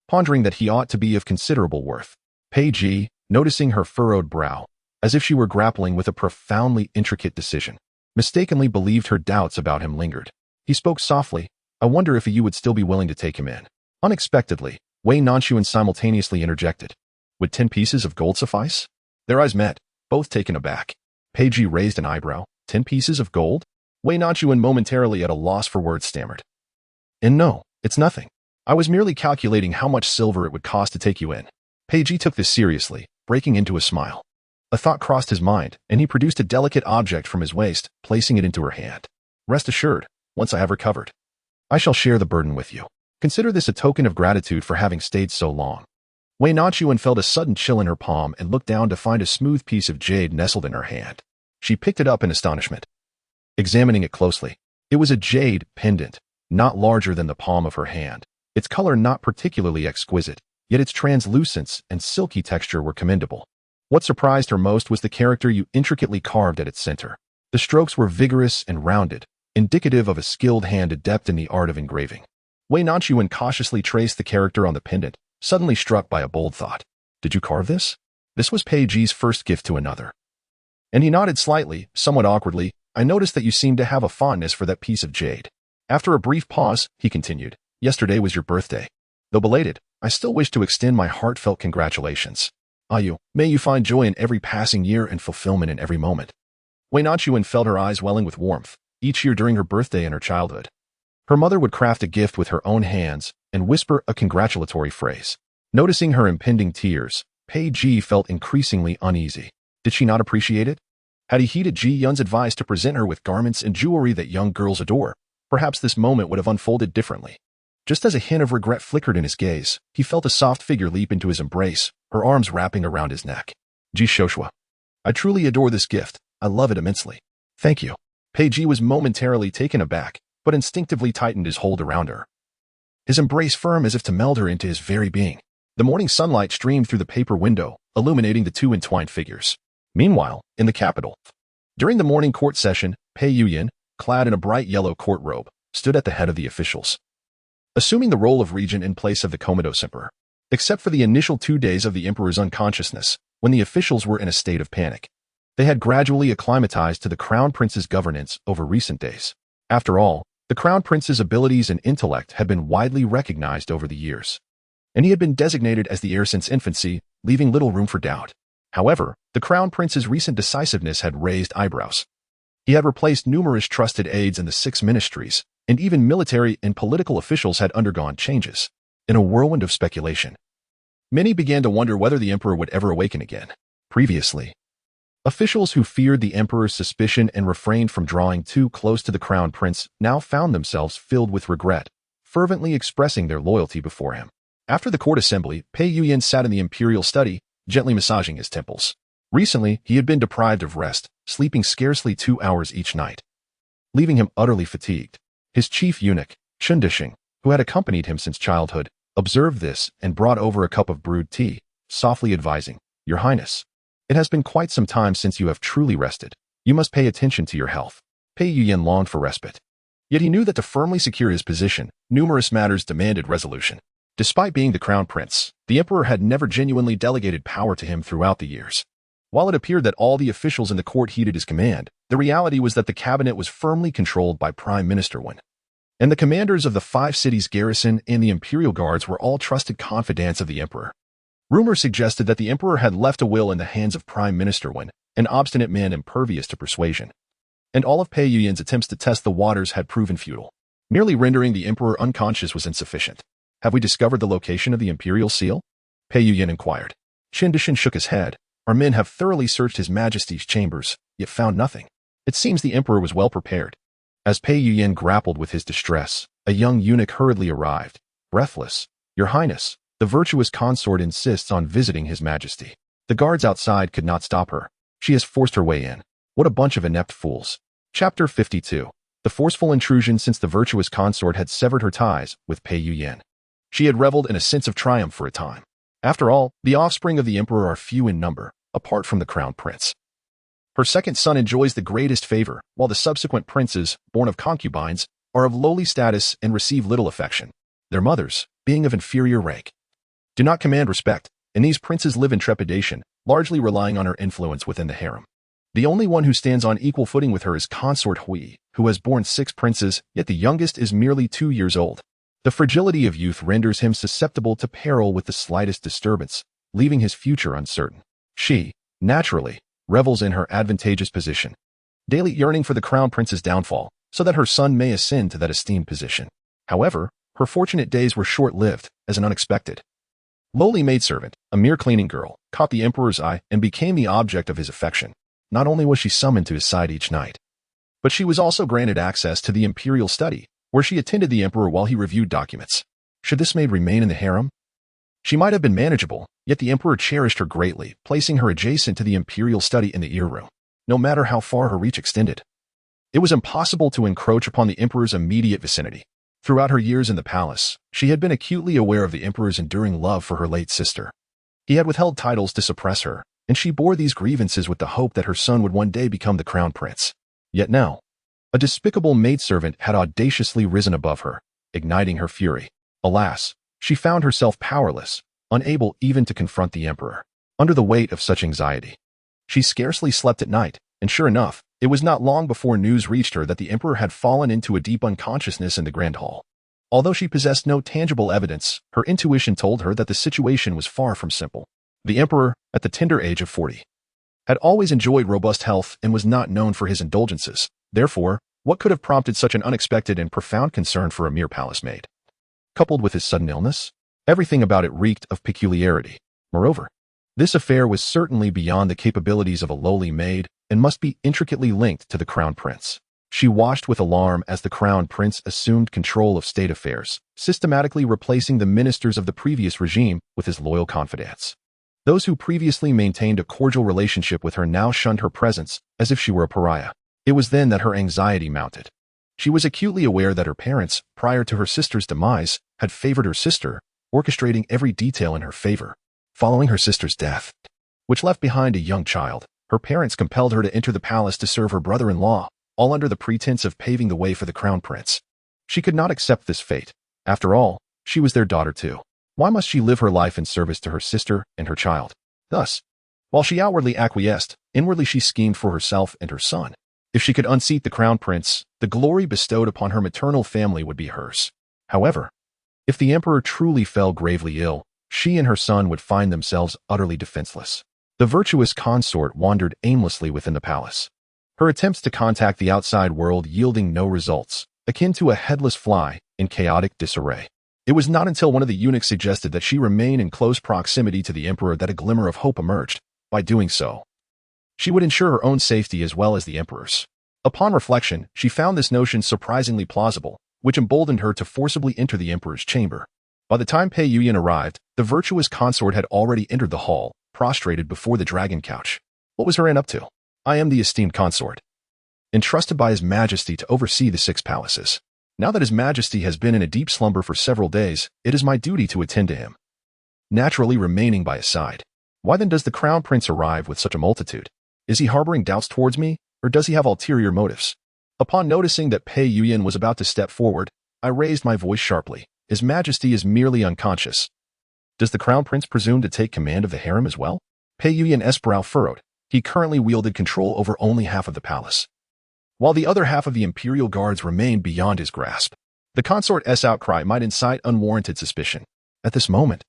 pondering that he ought to be of considerable worth. Pei Ji, noticing her furrowed brow, as if she were grappling with a profoundly intricate decision, mistakenly believed her doubts about him lingered. He spoke softly. I wonder if you would still be willing to take him in. Unexpectedly, Wei Nanxun simultaneously interjected. Would 10 pieces of gold suffice? Their eyes met, both taken aback. Pei Ji raised an eyebrow. 10 pieces of gold? Wei Nanxun, momentarily at a loss for words, stammered. And no, it's nothing. I was merely calculating how much silver it would cost to take you in. Pei Ji took this seriously, breaking into a smile. A thought crossed his mind, and he produced a delicate object from his waist, placing it into her hand. Rest assured, once I have recovered, I shall share the burden with you. Consider this a token of gratitude for having stayed so long. Wei Nanxun felt a sudden chill in her palm and looked down to find a smooth piece of jade nestled in her hand. She picked it up in astonishment. Examining it closely, it was a jade pendant, not larger than the palm of her hand. Its color not particularly exquisite, yet its translucence and silky texture were commendable. What surprised her most was the character you intricately carved at its center. The strokes were vigorous and rounded, indicative of a skilled hand adept in the art of engraving. Wei Nanxun cautiously traced the character on the pendant, suddenly struck by a bold thought. Did you carve this? This was Pei Ji's first gift to another. And he nodded slightly, somewhat awkwardly. I noticed that you seemed to have a fondness for that piece of jade. After a brief pause, he continued. Yesterday was your birthday. Though belated, I still wish to extend my heartfelt congratulations. Ayu, may you find joy in every passing year and fulfillment in every moment. Wei Nanxun felt her eyes welling with warmth. Each year during her birthday and her childhood, her mother would craft a gift with her own hands and whisper a congratulatory phrase. Noticing her impending tears, Pei Ji felt increasingly uneasy. Did she not appreciate it? Had he heeded Ji Yun's advice to present her with garments and jewelry that young girls adore, perhaps this moment would have unfolded differently. Just as a hint of regret flickered in his gaze, he felt a soft figure leap into his embrace, her arms wrapping around his neck. Ji Shoshua. I truly adore this gift. I love it immensely. Thank you. Pei Ji was momentarily taken aback, but instinctively tightened his hold around her. His embrace firm as if to meld her into his very being. The morning sunlight streamed through the paper window, illuminating the two entwined figures. Meanwhile, in the capital, during the morning court session, Pei Yuyan, clad in a bright yellow court robe, stood at the head of the officials, assuming the role of regent in place of the comatose emperor. Except for the initial 2 days of the emperor's unconsciousness, when the officials were in a state of panic, they had gradually acclimatized to the crown prince's governance over recent days. After all, the crown prince's abilities and intellect had been widely recognized over the years, and he had been designated as the heir since infancy, leaving little room for doubt. However, the crown prince's recent decisiveness had raised eyebrows. He had replaced numerous trusted aides in the 6 ministries, and even military and political officials had undergone changes. In a whirlwind of speculation, many began to wonder whether the emperor would ever awaken again. Previously, officials who feared the emperor's suspicion and refrained from drawing too close to the crown prince now found themselves filled with regret, fervently expressing their loyalty before him. After the court assembly, Pei Yuyan sat in the imperial study, gently massaging his temples. Recently, he had been deprived of rest, sleeping scarcely 2 hours each night, leaving him utterly fatigued. His chief eunuch, Chundishing, who had accompanied him since childhood, observed this and brought over a cup of brewed tea, softly advising, Your Highness, it has been quite some time since you have truly rested. You must pay attention to your health. Pei Yuyan longed for respite. Yet he knew that to firmly secure his position, numerous matters demanded resolution. Despite being the crown prince, the emperor had never genuinely delegated power to him throughout the years. While it appeared that all the officials in the court heeded his command, the reality was that the cabinet was firmly controlled by Prime Minister Wen. And the commanders of the 5 cities' garrison and the imperial guards were all trusted confidants of the emperor. Rumor suggested that the emperor had left a will in the hands of Prime Minister Wen, an obstinate man impervious to persuasion. And all of Pei Yuyan's attempts to test the waters had proven futile. Merely rendering the emperor unconscious was insufficient. Have we discovered the location of the imperial seal? Pei Yuyan inquired. Chindishin shook his head. Our men have thoroughly searched His Majesty's chambers, yet found nothing. It seems the emperor was well prepared. As Pei Yuyan grappled with his distress, a young eunuch hurriedly arrived, breathless. "Your Highness, the virtuous consort insists on visiting His Majesty." The guards outside could not stop her. She has forced her way in. What a bunch of inept fools. Chapter 52. The forceful intrusion. Since the virtuous consort had severed her ties with Pei Yuyan, she had reveled in a sense of triumph for a time. After all, the offspring of the emperor are few in number, apart from the crown prince. Her second son enjoys the greatest favor, while the subsequent princes, born of concubines, are of lowly status and receive little affection. Their mothers, being of inferior rank, do not command respect, and these princes live in trepidation, largely relying on her influence within the harem. The only one who stands on equal footing with her is consort Hui, who has borne 6 princes, yet the youngest is merely 2 years old. The fragility of youth renders him susceptible to peril with the slightest disturbance, leaving his future uncertain. She, naturally, revels in her advantageous position, daily yearning for the crown prince's downfall, so that her son may ascend to that esteemed position. However, her fortunate days were short-lived, as an unexpected lowly maidservant, a mere cleaning girl, caught the emperor's eye and became the object of his affection. Not only was she summoned to his side each night, but she was also granted access to the imperial study, where she attended the emperor while he reviewed documents. Should this maid remain in the harem? She might have been manageable, yet the emperor cherished her greatly, placing her adjacent to the imperial study in the ear room, no matter how far her reach extended. It was impossible to encroach upon the emperor's immediate vicinity. Throughout her years in the palace, she had been acutely aware of the emperor's enduring love for her late sister. He had withheld titles to suppress her, and she bore these grievances with the hope that her son would one day become the crown prince. Yet now, a despicable maidservant had audaciously risen above her, igniting her fury. Alas, she found herself powerless, unable even to confront the emperor. Under the weight of such anxiety, she scarcely slept at night, and sure enough, it was not long before news reached her that the emperor had fallen into a deep unconsciousness in the Grand Hall. Although she possessed no tangible evidence, her intuition told her that the situation was far from simple. The emperor, at the tender age of 40, had always enjoyed robust health and was not known for his indulgences. Therefore, what could have prompted such an unexpected and profound concern for a mere palace maid? Coupled with his sudden illness, everything about it reeked of peculiarity. Moreover, this affair was certainly beyond the capabilities of a lowly maid and must be intricately linked to the crown prince. She watched with alarm as the crown prince assumed control of state affairs, systematically replacing the ministers of the previous regime with his loyal confidants. Those who previously maintained a cordial relationship with her now shunned her presence as if she were a pariah. It was then that her anxiety mounted. She was acutely aware that her parents, prior to her sister's demise, had favored her sister, orchestrating every detail in her favor. Following her sister's death, which left behind a young child, her parents compelled her to enter the palace to serve her brother-in-law, all under the pretense of paving the way for the crown prince. She could not accept this fate. After all, she was their daughter too. Why must she live her life in service to her sister and her child? Thus, while she outwardly acquiesced, inwardly she schemed for herself and her son. If she could unseat the crown prince, the glory bestowed upon her maternal family would be hers. However, if the emperor truly fell gravely ill, she and her son would find themselves utterly defenseless. The virtuous consort wandered aimlessly within the palace, her attempts to contact the outside world yielding no results, akin to a headless fly in chaotic disarray. It was not until one of the eunuchs suggested that she remain in close proximity to the emperor that a glimmer of hope emerged. By doing so, she would ensure her own safety as well as the emperor's. Upon reflection, she found this notion surprisingly plausible, which emboldened her to forcibly enter the emperor's chamber. By the time Pei Yuyan arrived, the virtuous consort had already entered the hall, prostrated before the dragon couch. What was her aunt up to? I am the esteemed consort, entrusted by His Majesty to oversee the 6 palaces. Now that His Majesty has been in a deep slumber for several days, it is my duty to attend to him, naturally remaining by his side. Why then does the crown prince arrive with such a multitude? Is he harboring doubts towards me, or does he have ulterior motives? Upon noticing that Pei Yuyan was about to step forward, I raised my voice sharply. His Majesty is merely unconscious. Does the crown prince presume to take command of the harem as well? Pei Yuyan's brow furrowed. He currently wielded control over only half of the palace, while the other half of the imperial guards remained beyond his grasp. The consort's outcry might incite unwarranted suspicion. At this moment,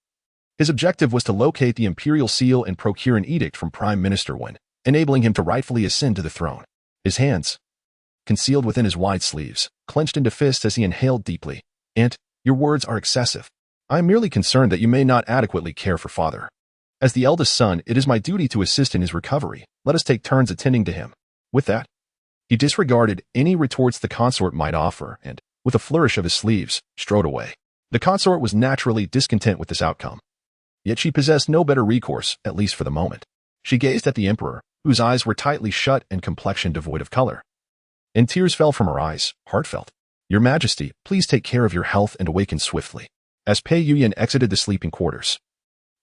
his objective was to locate the imperial seal and procure an edict from Prime Minister Wen, enabling him to rightfully ascend to the throne. His hands, concealed within his wide sleeves, clenched into fists as he inhaled deeply. Aunt, your words are excessive. I am merely concerned that you may not adequately care for father. As the eldest son, it is my duty to assist in his recovery. Let us take turns attending to him. With that, he disregarded any retorts the consort might offer and, with a flourish of his sleeves, strode away. The consort was naturally discontent with this outcome. Yet she possessed no better recourse, at least for the moment. She gazed at the emperor, whose eyes were tightly shut and complexion devoid of color. And tears fell from her eyes, heartfelt. Your Majesty, please take care of your health and awaken swiftly. As Pei Yuyan exited the sleeping quarters,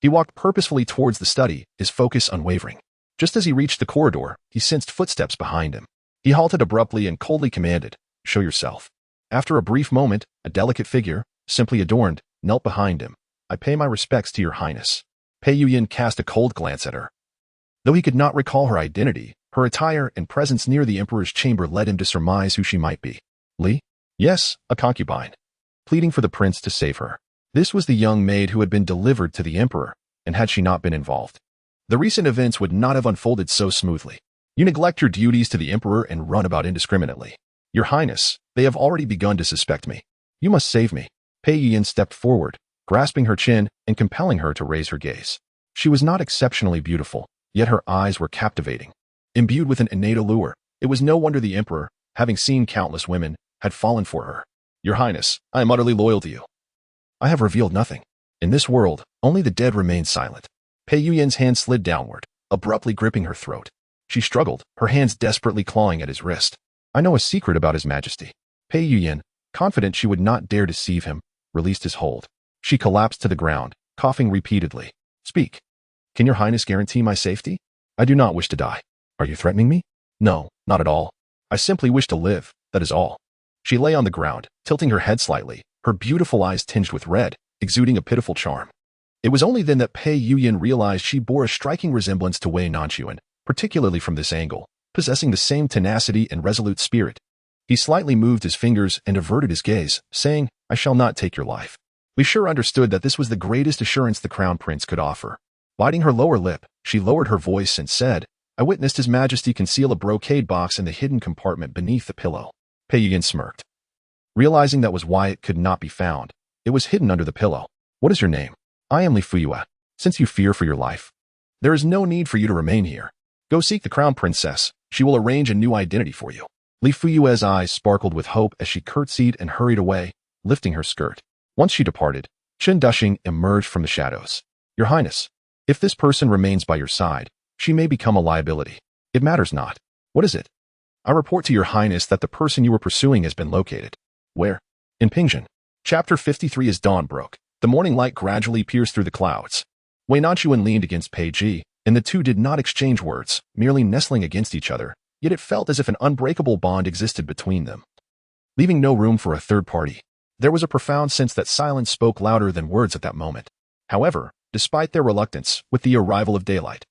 he walked purposefully towards the study, his focus unwavering. Just as he reached the corridor, he sensed footsteps behind him. He halted abruptly and coldly commanded, "Show yourself." After a brief moment, a delicate figure, simply adorned, knelt behind him. "I pay my respects to your highness." Pei Yuyan cast a cold glance at her. Though he could not recall her identity, her attire and presence near the emperor's chamber led him to surmise who she might be. Li? Yes, a concubine. Pleading for the prince to save her. This was the young maid who had been delivered to the emperor, and had she not been involved, the recent events would not have unfolded so smoothly. You neglect your duties to the emperor and run about indiscriminately. Your highness, they have already begun to suspect me. You must save me. Pei Yuyan stepped forward, grasping her chin and compelling her to raise her gaze. She was not exceptionally beautiful, yet her eyes were captivating. Imbued with an innate allure, it was no wonder the emperor, having seen countless women, had fallen for her. Your highness, I am utterly loyal to you. I have revealed nothing. In this world, only the dead remain silent. Pei Yuyan's hand slid downward, abruptly gripping her throat. She struggled, her hands desperately clawing at his wrist. I know a secret about His Majesty. Pei Yuyan, confident she would not dare deceive him, released his hold. She collapsed to the ground, coughing repeatedly. Speak. Can your highness guarantee my safety? I do not wish to die. Are you threatening me? No, not at all. I simply wish to live, that is all. She lay on the ground, tilting her head slightly, her beautiful eyes tinged with red, exuding a pitiful charm. It was only then that Pei Yuyan realized she bore a striking resemblance to Wei Nanxun, particularly from this angle, possessing the same tenacity and resolute spirit. He slightly moved his fingers and averted his gaze, saying, I shall not take your life. Li Shi understood that this was the greatest assurance the crown prince could offer. Biting her lower lip, she lowered her voice and said, I witnessed His Majesty conceal a brocade box in the hidden compartment beneath the pillow. Pei Yuyan smirked. Realizing that was why it could not be found, it was hidden under the pillow. What is your name? I am Li Fuyue. Since you fear for your life, there is no need for you to remain here. Go seek the crown princess. She will arrange a new identity for you. Li Fuyue's eyes sparkled with hope as she curtsied and hurried away, lifting her skirt. Once she departed, Chen Dushing emerged from the shadows. Your Highness, if this person remains by your side, she may become a liability. It matters not. What is it? I report to your Highness that the person you were pursuing has been located. Where? In Pingzhen. Chapter 53. As dawn broke, the morning light gradually pierced through the clouds. Wei Nanxun leaned against Pei Ji, and the two did not exchange words, merely nestling against each other, yet it felt as if an unbreakable bond existed between them. Leaving no room for a third party, there was a profound sense that silence spoke louder than words at that moment. However, despite their reluctance, with the arrival of daylight,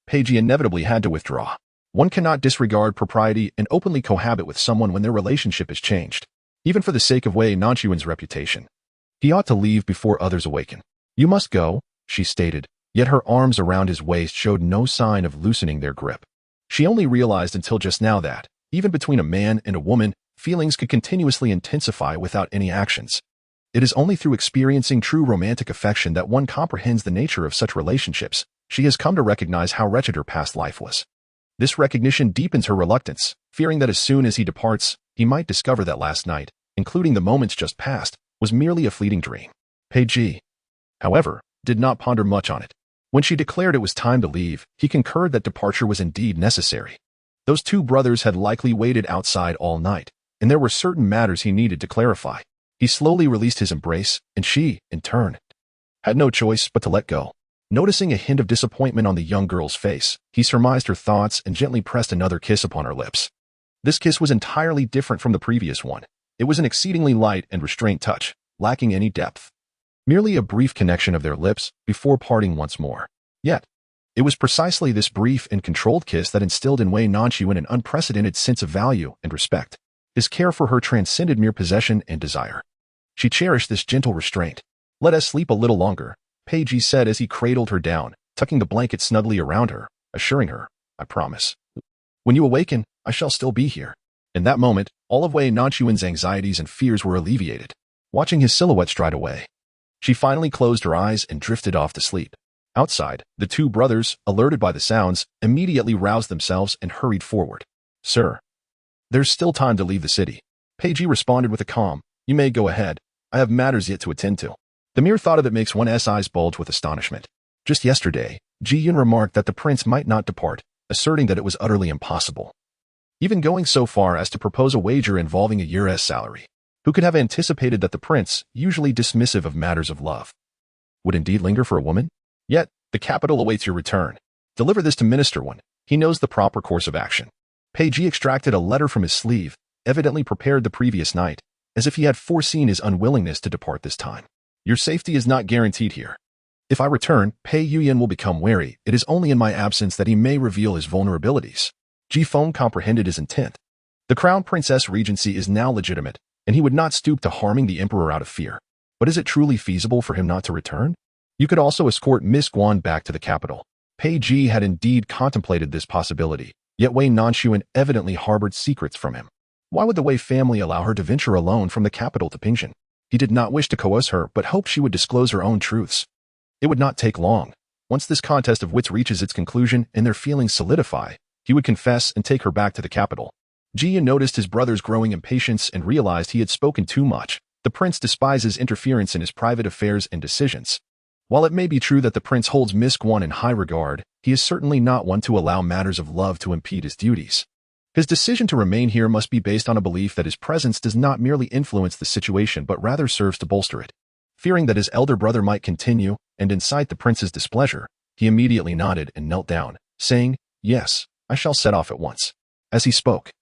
Pei Ji inevitably had to withdraw. One cannot disregard propriety and openly cohabit with someone when their relationship is changed, even for the sake of Wei Nanxun's reputation. He ought to leave before others awaken. You must go, she stated, yet her arms around his waist showed no sign of loosening their grip. She only realized until just now that, even between a man and a woman, feelings could continuously intensify without any actions. It is only through experiencing true romantic affection that one comprehends the nature of such relationships. She has come to recognize how wretched her past life was. This recognition deepens her reluctance, fearing that as soon as he departs, he might discover that last night, including the moments just past, was merely a fleeting dream. Pei Ji, however, did not ponder much on it. When she declared it was time to leave, he concurred that departure was indeed necessary. Those two brothers had likely waited outside all night, and there were certain matters he needed to clarify. He slowly released his embrace, and she, in turn, had no choice but to let go. Noticing a hint of disappointment on the young girl's face, he surmised her thoughts and gently pressed another kiss upon her lips. This kiss was entirely different from the previous one. It was an exceedingly light and restrained touch, lacking any depth. Merely a brief connection of their lips before parting once more. Yet, it was precisely this brief and controlled kiss that instilled in Wei Nanxun an unprecedented sense of value and respect. His care for her transcended mere possession and desire. She cherished this gentle restraint. Let us sleep a little longer, Pei Ji said as he cradled her down, tucking the blanket snugly around her, assuring her, I promise. When you awaken, I shall still be here. In that moment, all of Wei Nanxun's anxieties and fears were alleviated. Watching his silhouette stride away, she finally closed her eyes and drifted off to sleep. Outside, the two brothers, alerted by the sounds, immediately roused themselves and hurried forward. Sir, there's still time to leave the city. Peiji responded with a calm, "You may go ahead. I have matters yet to attend to." The mere thought of it makes one's eyes bulge with astonishment. Just yesterday, Ji Yun remarked that the prince might not depart, asserting that it was utterly impossible, even going so far as to propose a wager involving a year's salary. Who could have anticipated that the prince, usually dismissive of matters of love, would indeed linger for a woman? Yet, the capital awaits your return. Deliver this to Minister One. He knows the proper course of action. Peiji extracted a letter from his sleeve, evidently prepared the previous night, as if he had foreseen his unwillingness to depart this time. Your safety is not guaranteed here. If I return, Pei Yuyan will become wary. It is only in my absence that he may reveal his vulnerabilities. Ji Feng comprehended his intent. The Crown Princess Regency is now legitimate, and he would not stoop to harming the Emperor out of fear. But is it truly feasible for him not to return? You could also escort Miss Guan back to the capital. Pei Ji had indeed contemplated this possibility, yet Wei Nanxun evidently harbored secrets from him. Why would the Wei family allow her to venture alone from the capital to Pingshan? He did not wish to coerce her, but hoped she would disclose her own truths. It would not take long. Once this contest of wits reaches its conclusion and their feelings solidify, he would confess and take her back to the capital. Ji Yun noticed his brother's growing impatience and realized he had spoken too much. The prince despises interference in his private affairs and decisions. While it may be true that the prince holds Miss Guan in high regard, he is certainly not one to allow matters of love to impede his duties. His decision to remain here must be based on a belief that his presence does not merely influence the situation but rather serves to bolster it. Fearing that his elder brother might continue and incite the prince's displeasure, he immediately nodded and knelt down, saying, "Yes, I shall set off at once." As he spoke,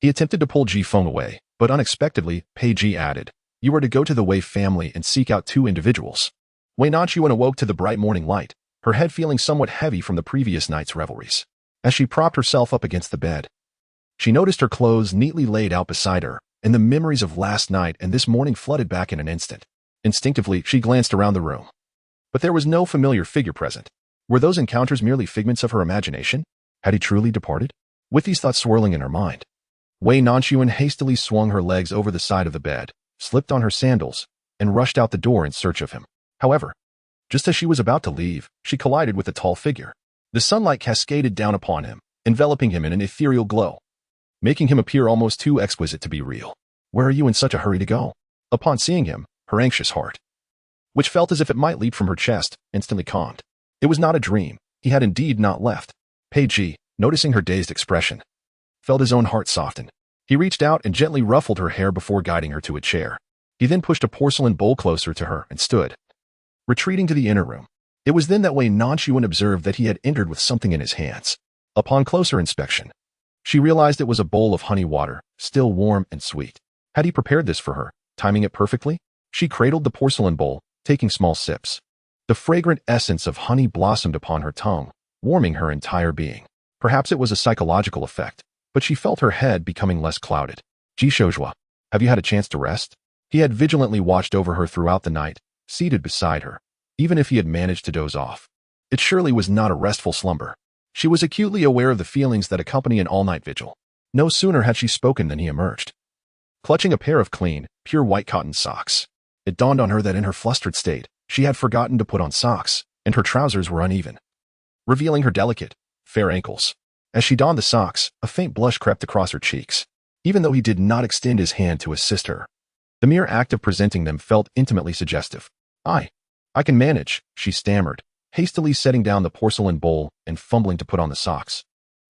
he attempted to pull Ji Feng away, but unexpectedly, Pei Ji added, "You are to go to the Wei family and seek out 2 individuals." Wei Nanxun awoke to the bright morning light, her head feeling somewhat heavy from the previous night's revelries. As she propped herself up against the bed, she noticed her clothes neatly laid out beside her, and the memories of last night and this morning flooded back in an instant. Instinctively, she glanced around the room. But there was no familiar figure present. Were those encounters merely figments of her imagination? Had he truly departed? With these thoughts swirling in her mind, Wei Nanxun hastily swung her legs over the side of the bed, slipped on her sandals, and rushed out the door in search of him. However, just as she was about to leave, she collided with a tall figure. The sunlight cascaded down upon him, enveloping him in an ethereal glow, making him appear almost too exquisite to be real. "Where are you in such a hurry to go?" Upon seeing him, her anxious heart, which felt as if it might leap from her chest, instantly calmed. It was not a dream. He had indeed not left. Pei Ji, noticing her dazed expression, felt his own heart soften. He reached out and gently ruffled her hair before guiding her to a chair. He then pushed a porcelain bowl closer to her and stood, retreating to the inner room. It was then that Wei Nanxun observed that he had entered with something in his hands. Upon closer inspection, she realized it was a bowl of honey water, still warm and sweet. Had he prepared this for her, timing it perfectly? She cradled the porcelain bowl, taking small sips. The fragrant essence of honey blossomed upon her tongue, warming her entire being. Perhaps it was a psychological effect, but she felt her head becoming less clouded. "Ji Shouzhua, have you had a chance to rest?" He had vigilantly watched over her throughout the night, seated beside her. Even if he had managed to doze off, it surely was not a restful slumber. She was acutely aware of the feelings that accompany an all-night vigil. No sooner had she spoken than he emerged, clutching a pair of clean, pure white cotton socks. It dawned on her that in her flustered state, she had forgotten to put on socks, and her trousers were uneven, revealing her delicate, fair ankles. As she donned the socks, a faint blush crept across her cheeks. Even though he did not extend his hand to assist her, the mere act of presenting them felt intimately suggestive. I can manage," she stammered, hastily setting down the porcelain bowl and fumbling to put on the socks.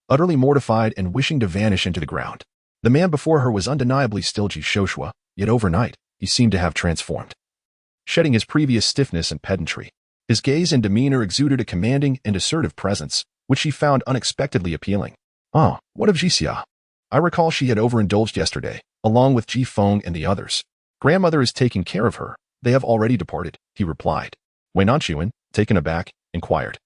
Utterly mortified and wishing to vanish into the ground, the man before her was undeniably still Ji Shouzhua, yet overnight, he seemed to have transformed. Shedding his previous stiffness and pedantry, his gaze and demeanor exuded a commanding and assertive presence, which she found unexpectedly appealing. "Ah, what of Jixia? I recall she had overindulged yesterday, along with Ji Feng and the others. Grandmother is taking care of her. They have already departed," he replied. Wei Nanxun, taken aback, inquired,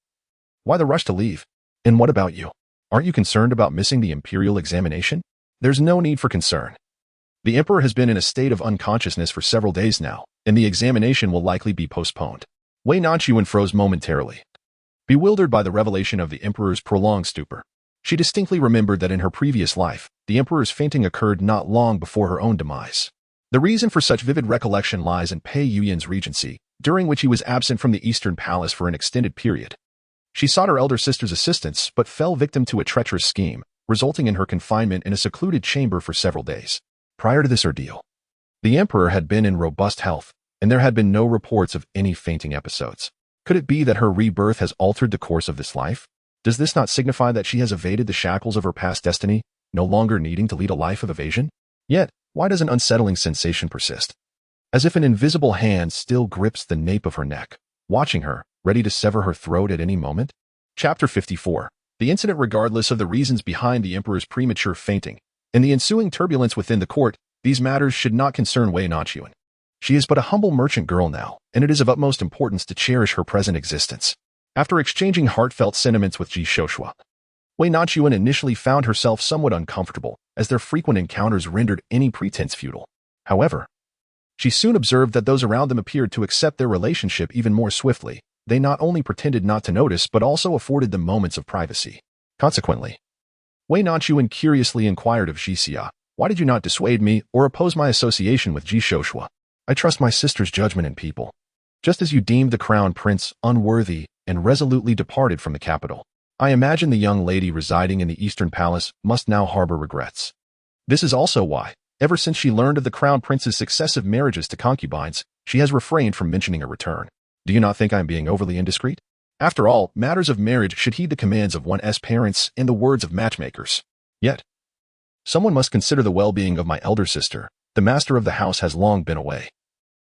"Why the rush to leave? And what about you? Aren't you concerned about missing the imperial examination?" "There's no need for concern. The emperor has been in a state of unconsciousness for several days now, and the examination will likely be postponed." Wei Nanxun froze momentarily, bewildered by the revelation of the emperor's prolonged stupor. She distinctly remembered that in her previous life, the emperor's fainting occurred not long before her own demise. The reason for such vivid recollection lies in Pei Yuyan's regency, during which he was absent from the Eastern Palace for an extended period. She sought her elder sister's assistance but fell victim to a treacherous scheme, resulting in her confinement in a secluded chamber for several days. Prior to this ordeal, the emperor had been in robust health, and there had been no reports of any fainting episodes. Could it be that her rebirth has altered the course of this life? Does this not signify that she has evaded the shackles of her past destiny, no longer needing to lead a life of evasion? Yet, why does an unsettling sensation persist? As if an invisible hand still grips the nape of her neck, watching her, ready to sever her throat at any moment? Chapter 54. The incident, regardless of the reasons behind the emperor's premature fainting and the ensuing turbulence within the court, these matters should not concern Wei Nanxun. She is but a humble merchant girl now, and it is of utmost importance to cherish her present existence. After exchanging heartfelt sentiments with Ji Shoshua, Wei Nanxun initially found herself somewhat uncomfortable, as their frequent encounters rendered any pretense futile. However, she soon observed that those around them appeared to accept their relationship even more swiftly. They not only pretended not to notice, but also afforded them moments of privacy. Consequently, Wei Nanxun curiously inquired of Jixia, "Why did you not dissuade me or oppose my association with Ji Shoshua? I trust my sister's judgment in people. Just as you deemed the crown prince unworthy and resolutely departed from the capital, I imagine the young lady residing in the Eastern Palace must now harbor regrets. This is also why, ever since she learned of the crown prince's successive marriages to concubines, she has refrained from mentioning a return. Do you not think I am being overly indiscreet? After all, matters of marriage should heed the commands of one's parents and the words of matchmakers. Yet, someone must consider the well-being of my elder sister. The master of the house has long been away,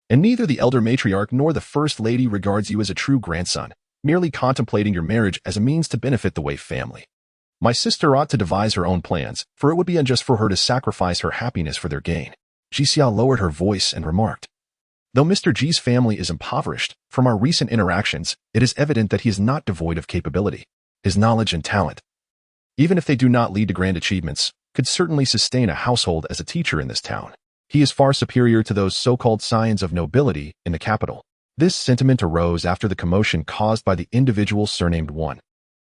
and neither the elder matriarch nor the first lady regards you as a true grandson, merely contemplating your marriage as a means to benefit the Wei family. My sister ought to devise her own plans, for it would be unjust for her to sacrifice her happiness for their gain." Jixia lowered her voice and remarked, "Though Mr. Ji's family is impoverished, from our recent interactions, it is evident that he is not devoid of capability. His knowledge and talent, even if they do not lead to grand achievements, could certainly sustain a household as a teacher in this town. He is far superior to those so-called scions of nobility in the capital." This sentiment arose after the commotion caused by the individual surnamed One,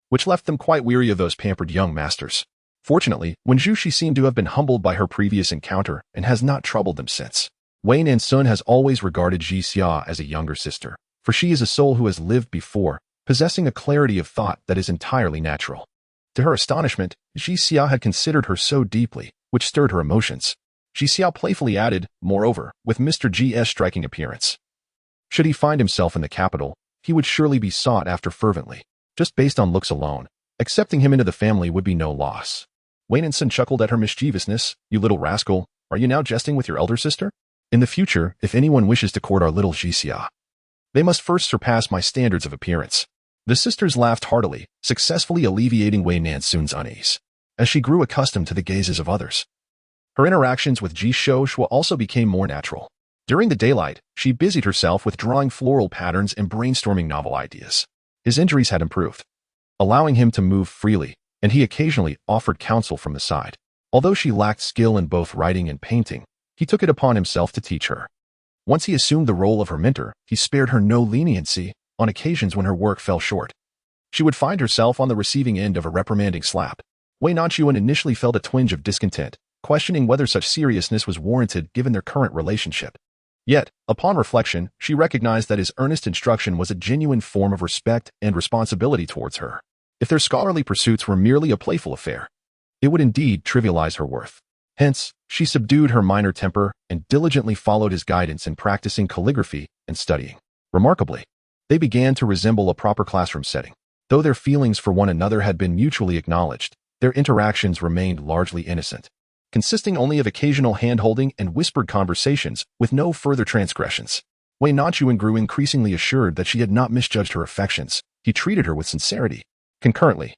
which left them quite weary of those pampered young masters. Fortunately, Wen Zhuxi seemed to have been humbled by her previous encounter and has not troubled them since. Wei Nanxun has always regarded Jixia as a younger sister, for she is a soul who has lived before, possessing a clarity of thought that is entirely natural. To her astonishment, Jixia had considered her so deeply, which stirred her emotions. Jixia playfully added, "Moreover, with Mr. G's striking appearance, should he find himself in the capital, he would surely be sought after fervently. Just based on looks alone, accepting him into the family would be no loss." Wei Nanxun chuckled at her mischievousness. "You little rascal, are you now jesting with your elder sister? In the future, if anyone wishes to court our little Jixia, they must first surpass my standards of appearance." The sisters laughed heartily, successfully alleviating Wei Nanxun's unease, as she grew accustomed to the gazes of others. Her interactions with Ji Shoshua also became more natural. During the daylight, she busied herself with drawing floral patterns and brainstorming novel ideas. His injuries had improved, allowing him to move freely, and he occasionally offered counsel from the side. Although she lacked skill in both writing and painting, he took it upon himself to teach her. Once he assumed the role of her mentor, he spared her no leniency on occasions when her work fell short. She would find herself on the receiving end of a reprimanding slap. Wei Nanxun initially felt a twinge of discontent, questioning whether such seriousness was warranted given their current relationship. Yet, upon reflection, she recognized that his earnest instruction was a genuine form of respect and responsibility towards her. If their scholarly pursuits were merely a playful affair, it would indeed trivialize her worth. Hence, she subdued her minor temper and diligently followed his guidance in practicing calligraphy and studying. Remarkably, they began to resemble a proper classroom setting. Though their feelings for one another had been mutually acknowledged, their interactions remained largely innocent, consisting only of occasional hand-holding and whispered conversations with no further transgressions. Wei Nanxun grew increasingly assured that she had not misjudged her affections. He treated her with sincerity. Concurrently,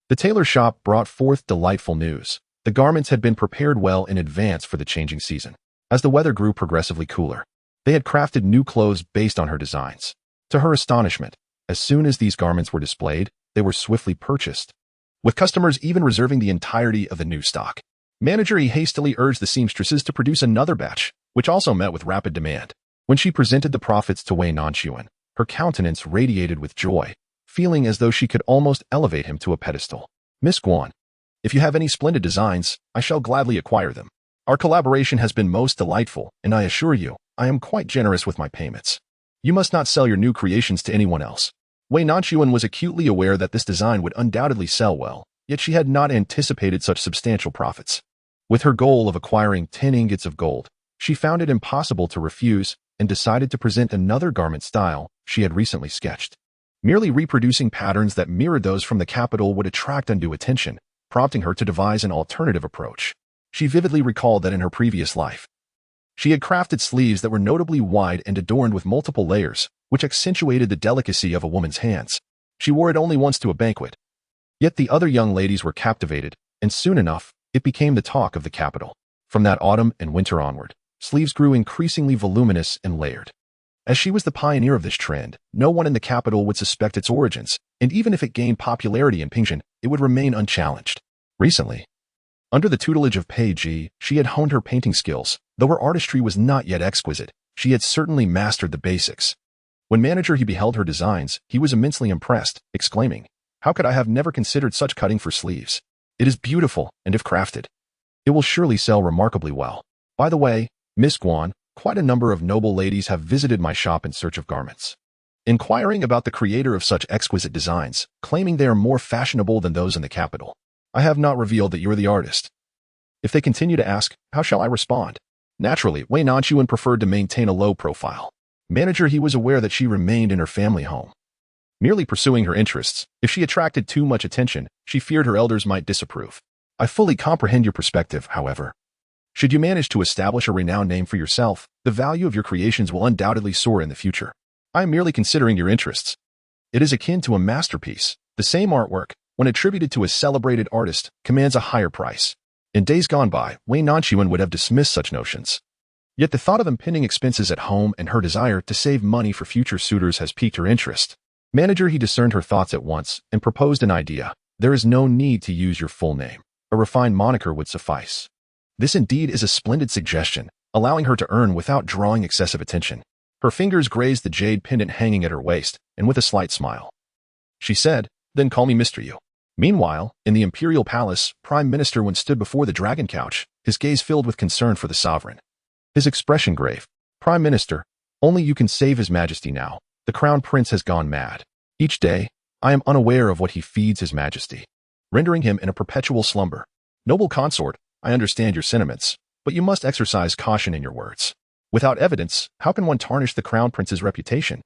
the tailor shop brought forth delightful news. The garments had been prepared well in advance for the changing season. As the weather grew progressively cooler, they had crafted new clothes based on her designs. To her astonishment, as soon as these garments were displayed, they were swiftly purchased, with customers even reserving the entirety of the new stock. Manager He hastily urged the seamstresses to produce another batch, which also met with rapid demand. When she presented the profits to Wei Nanxun, her countenance radiated with joy, feeling as though she could almost elevate him to a pedestal. "Miss Guan, if you have any splendid designs, I shall gladly acquire them. Our collaboration has been most delightful, and I assure you, I am quite generous with my payments. You must not sell your new creations to anyone else." Wei Nanxun was acutely aware that this design would undoubtedly sell well, yet she had not anticipated such substantial profits. With her goal of acquiring 10 ingots of gold, she found it impossible to refuse and decided to present another garment style she had recently sketched. Merely reproducing patterns that mirrored those from the capital would attract undue attention, prompting her to devise an alternative approach. She vividly recalled that in her previous life, she had crafted sleeves that were notably wide and adorned with multiple layers, which accentuated the delicacy of a woman's hands. She wore it only once to a banquet. Yet the other young ladies were captivated, and soon enough, it became the talk of the capital. From that autumn and winter onward, sleeves grew increasingly voluminous and layered. As she was the pioneer of this trend, no one in the capital would suspect its origins, and even if it gained popularity in Pingxin, it would remain unchallenged. Recently, under the tutelage of Pei Ji, she had honed her painting skills. Though her artistry was not yet exquisite, she had certainly mastered the basics. When manager he beheld her designs, he was immensely impressed, exclaiming, "How could I have never considered such cutting for sleeves? It is beautiful, and if crafted, it will surely sell remarkably well. By the way, Miss Guan, quite a number of noble ladies have visited my shop in search of garments, inquiring about the creator of such exquisite designs, claiming they are more fashionable than those in the capital. I have not revealed that you are the artist. If they continue to ask, how shall I respond?" Naturally, Wei Nanxun preferred to maintain a low profile. Manager he was aware that she remained in her family home, merely pursuing her interests. If she attracted too much attention, she feared her elders might disapprove. I fully comprehend your perspective, however. Should you manage to establish a renowned name for yourself, the value of your creations will undoubtedly soar in the future. I am merely considering your interests. It is akin to a masterpiece. The same artwork, when attributed to a celebrated artist, commands a higher price. In days gone by, Wei Nanxun would have dismissed such notions. Yet the thought of impending expenses at home and her desire to save money for future suitors has piqued her interest. Manager he discerned her thoughts at once and proposed an idea. There is no need to use your full name. A refined moniker would suffice. This indeed is a splendid suggestion, allowing her to earn without drawing excessive attention. Her fingers grazed the jade pendant hanging at her waist, and with a slight smile, she said, "Then call me Mr. Yu." Meanwhile, in the imperial palace, Prime Minister Wen stood before the dragon couch, his gaze filled with concern for the sovereign. His expression grave. "Prime Minister, only you can save His Majesty now. The crown prince has gone mad. Each day, I am unaware of what he feeds His Majesty, rendering him in a perpetual slumber. Noble consort, I understand your sentiments, but you must exercise caution in your words. Without evidence, how can one tarnish the crown prince's reputation?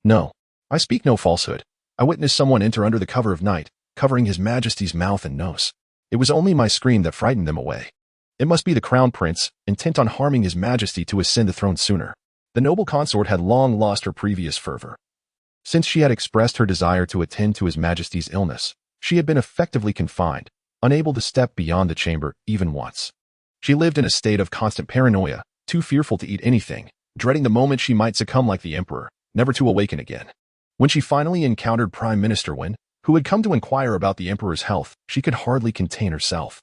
No, I speak no falsehood. I witnessed someone enter under the cover of night, covering His Majesty's mouth and nose. It was only my scream that frightened them away. It must be the crown prince, intent on harming His Majesty to ascend the throne sooner." The noble consort had long lost her previous fervor. Since she had expressed her desire to attend to His Majesty's illness, she had been effectively confined, unable to step beyond the chamber even once. She lived in a state of constant paranoia, too fearful to eat anything, dreading the moment she might succumb like the emperor, never to awaken again. When she finally encountered Prime Minister Wen, who had come to inquire about the emperor's health, she could hardly contain herself.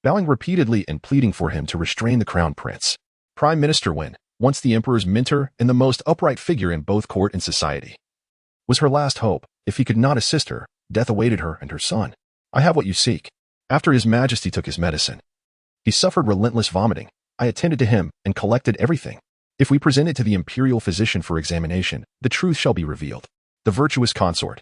Bowing repeatedly and pleading for him to restrain the crown prince, Prime Minister Wen, once the emperor's mentor and the most upright figure in both court and society, was her last hope. If he could not assist her, death awaited her and her son. "I have what you seek." After His Majesty took his medicine, he suffered relentless vomiting. I attended to him and collected everything. If we present it to the imperial physician for examination, the truth shall be revealed. The virtuous consort,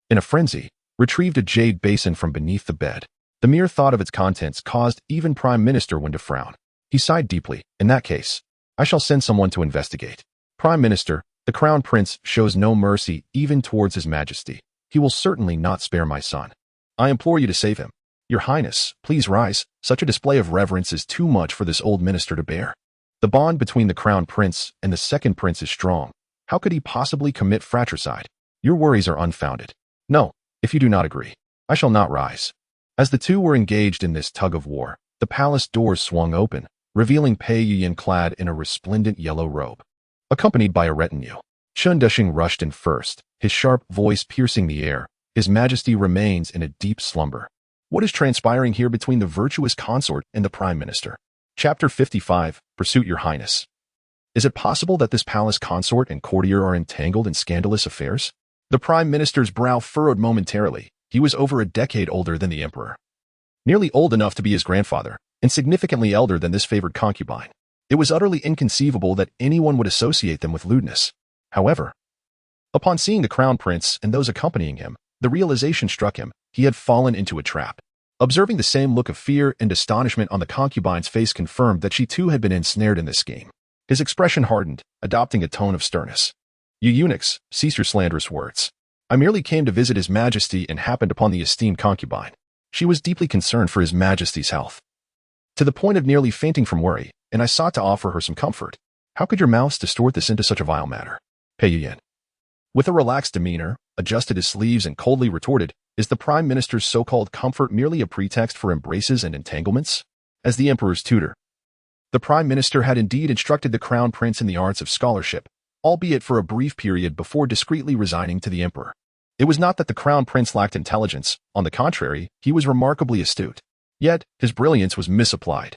in a frenzy, retrieved a jade basin from beneath the bed. The mere thought of its contents caused even Prime Minister Wen to frown. He sighed deeply. "In that case, I shall send someone to investigate. Prime Minister, the crown prince shows no mercy even towards His Majesty. He will certainly not spare my son. I implore you to save him. Your Highness, please rise. Such a display of reverence is too much for this old minister to bear. The bond between the crown prince and the second prince is strong. How could he possibly commit fratricide? Your worries are unfounded. No, if you do not agree, I shall not rise." As the two were engaged in this tug of war, the palace doors swung open, revealing Pei Yiyan clad in a resplendent yellow robe, accompanied by a retinue. Chun Dushing rushed in first, his sharp voice piercing the air. "His Majesty remains in a deep slumber. What is transpiring here between the virtuous consort and the Prime Minister?" Chapter 55, Pursuit Your Highness. Is it possible that this palace consort and courtier are entangled in scandalous affairs? The Prime Minister's brow furrowed momentarily. He was over a decade older than the emperor, nearly old enough to be his grandfather, and significantly elder than this favored concubine. It was utterly inconceivable that anyone would associate them with lewdness. However, upon seeing the crown prince and those accompanying him, The realization struck him. He had fallen into a trap. Observing the same look of fear and astonishment on the concubine's face confirmed that she too had been ensnared in this scheme. His expression hardened, adopting a tone of sternness. "You eunuchs, cease your slanderous words. I merely came to visit His Majesty and happened upon the esteemed concubine." She was deeply concerned for His Majesty's health, to the point of nearly fainting from worry, and I sought to offer her some comfort. "How could your mouths distort this into such a vile matter?" Pei Yuyan, with a relaxed demeanor, adjusted his sleeves and coldly retorted, "Is the Prime Minister's so-called comfort merely a pretext for embraces and entanglements?" As the Emperor's tutor, the Prime Minister had indeed instructed the Crown Prince in the arts of scholarship, albeit for a brief period before discreetly resigning to the Emperor. It was not that the Crown Prince lacked intelligence. On the contrary, he was remarkably astute. Yet, his brilliance was misapplied.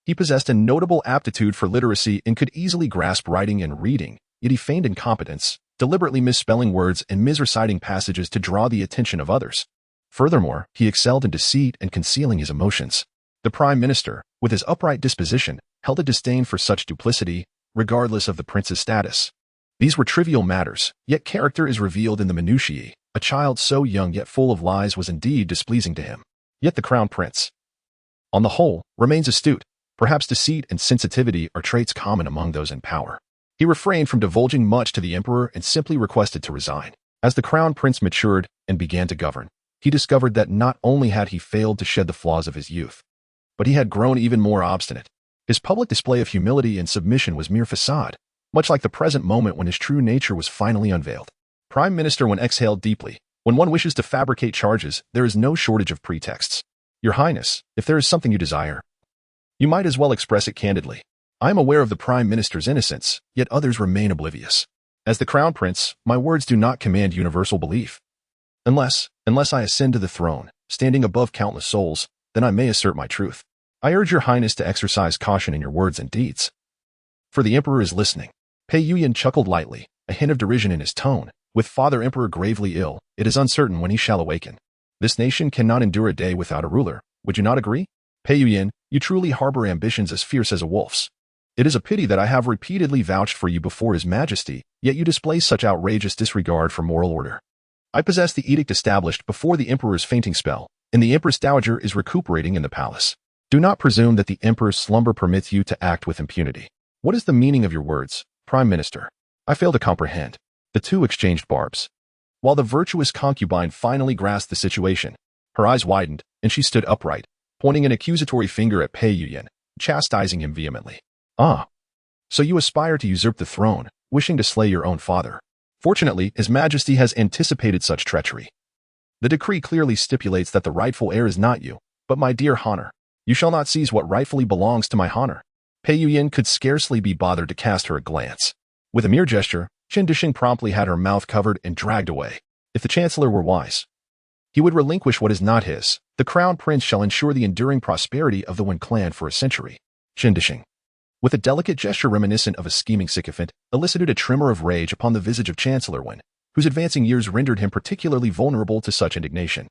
He possessed a notable aptitude for literacy and could easily grasp writing and reading, yet he feigned incompetence, deliberately misspelling words and misreciting passages to draw the attention of others. Furthermore, he excelled in deceit and concealing his emotions. The Prime Minister, with his upright disposition, held a disdain for such duplicity, regardless of the prince's status. These were trivial matters, yet character is revealed in the minutiae. A child so young yet full of lies was indeed displeasing to him. Yet the Crown Prince, on the whole, remains astute. Perhaps deceit and sensitivity are traits common among those in power. He refrained from divulging much to the Emperor and simply requested to resign. As the Crown Prince matured and began to govern, he discovered that not only had he failed to shed the flaws of his youth, but he had grown even more obstinate. His public display of humility and submission was mere facade, much like the present moment when his true nature was finally unveiled. Prime Minister, one exhaled deeply. When one wishes to fabricate charges, there is no shortage of pretexts. Your Highness, if there is something you desire, you might as well express it candidly. I am aware of the Prime Minister's innocence, yet others remain oblivious. As the Crown Prince, my words do not command universal belief. Unless I ascend to the throne, standing above countless souls, then I may assert my truth. I urge your Highness to exercise caution in your words and deeds. For the Emperor is listening. Pei Yuyan chuckled lightly, a hint of derision in his tone. With Father Emperor gravely ill, it is uncertain when he shall awaken. This nation cannot endure a day without a ruler. Would you not agree? Pei Yuyan, you truly harbor ambitions as fierce as a wolf's. It is a pity that I have repeatedly vouched for you before His Majesty, yet you display such outrageous disregard for moral order. I possess the edict established before the Emperor's fainting spell, and the Empress Dowager is recuperating in the palace. Do not presume that the Emperor's slumber permits you to act with impunity. What is the meaning of your words, Prime Minister? I fail to comprehend. The two exchanged barbs. While the virtuous concubine finally grasped the situation, her eyes widened, and she stood upright, pointing an accusatory finger at Pei Yuyan, chastising him vehemently. "Ah, so you aspire to usurp the throne, wishing to slay your own father. Fortunately, His Majesty has anticipated such treachery. The decree clearly stipulates that the rightful heir is not you, but my dear Honor. You shall not seize what rightfully belongs to my Honor." Pei Yuyan could scarcely be bothered to cast her a glance. With a mere gesture, Qin Dishing promptly had her mouth covered and dragged away. If the Chancellor were wise, he would relinquish what is not his. The Crown Prince shall ensure the enduring prosperity of the Wen clan for a century. Qin Dishing, with a delicate gesture reminiscent of a scheming sycophant, elicited a tremor of rage upon the visage of Chancellor Wen, whose advancing years rendered him particularly vulnerable to such indignation.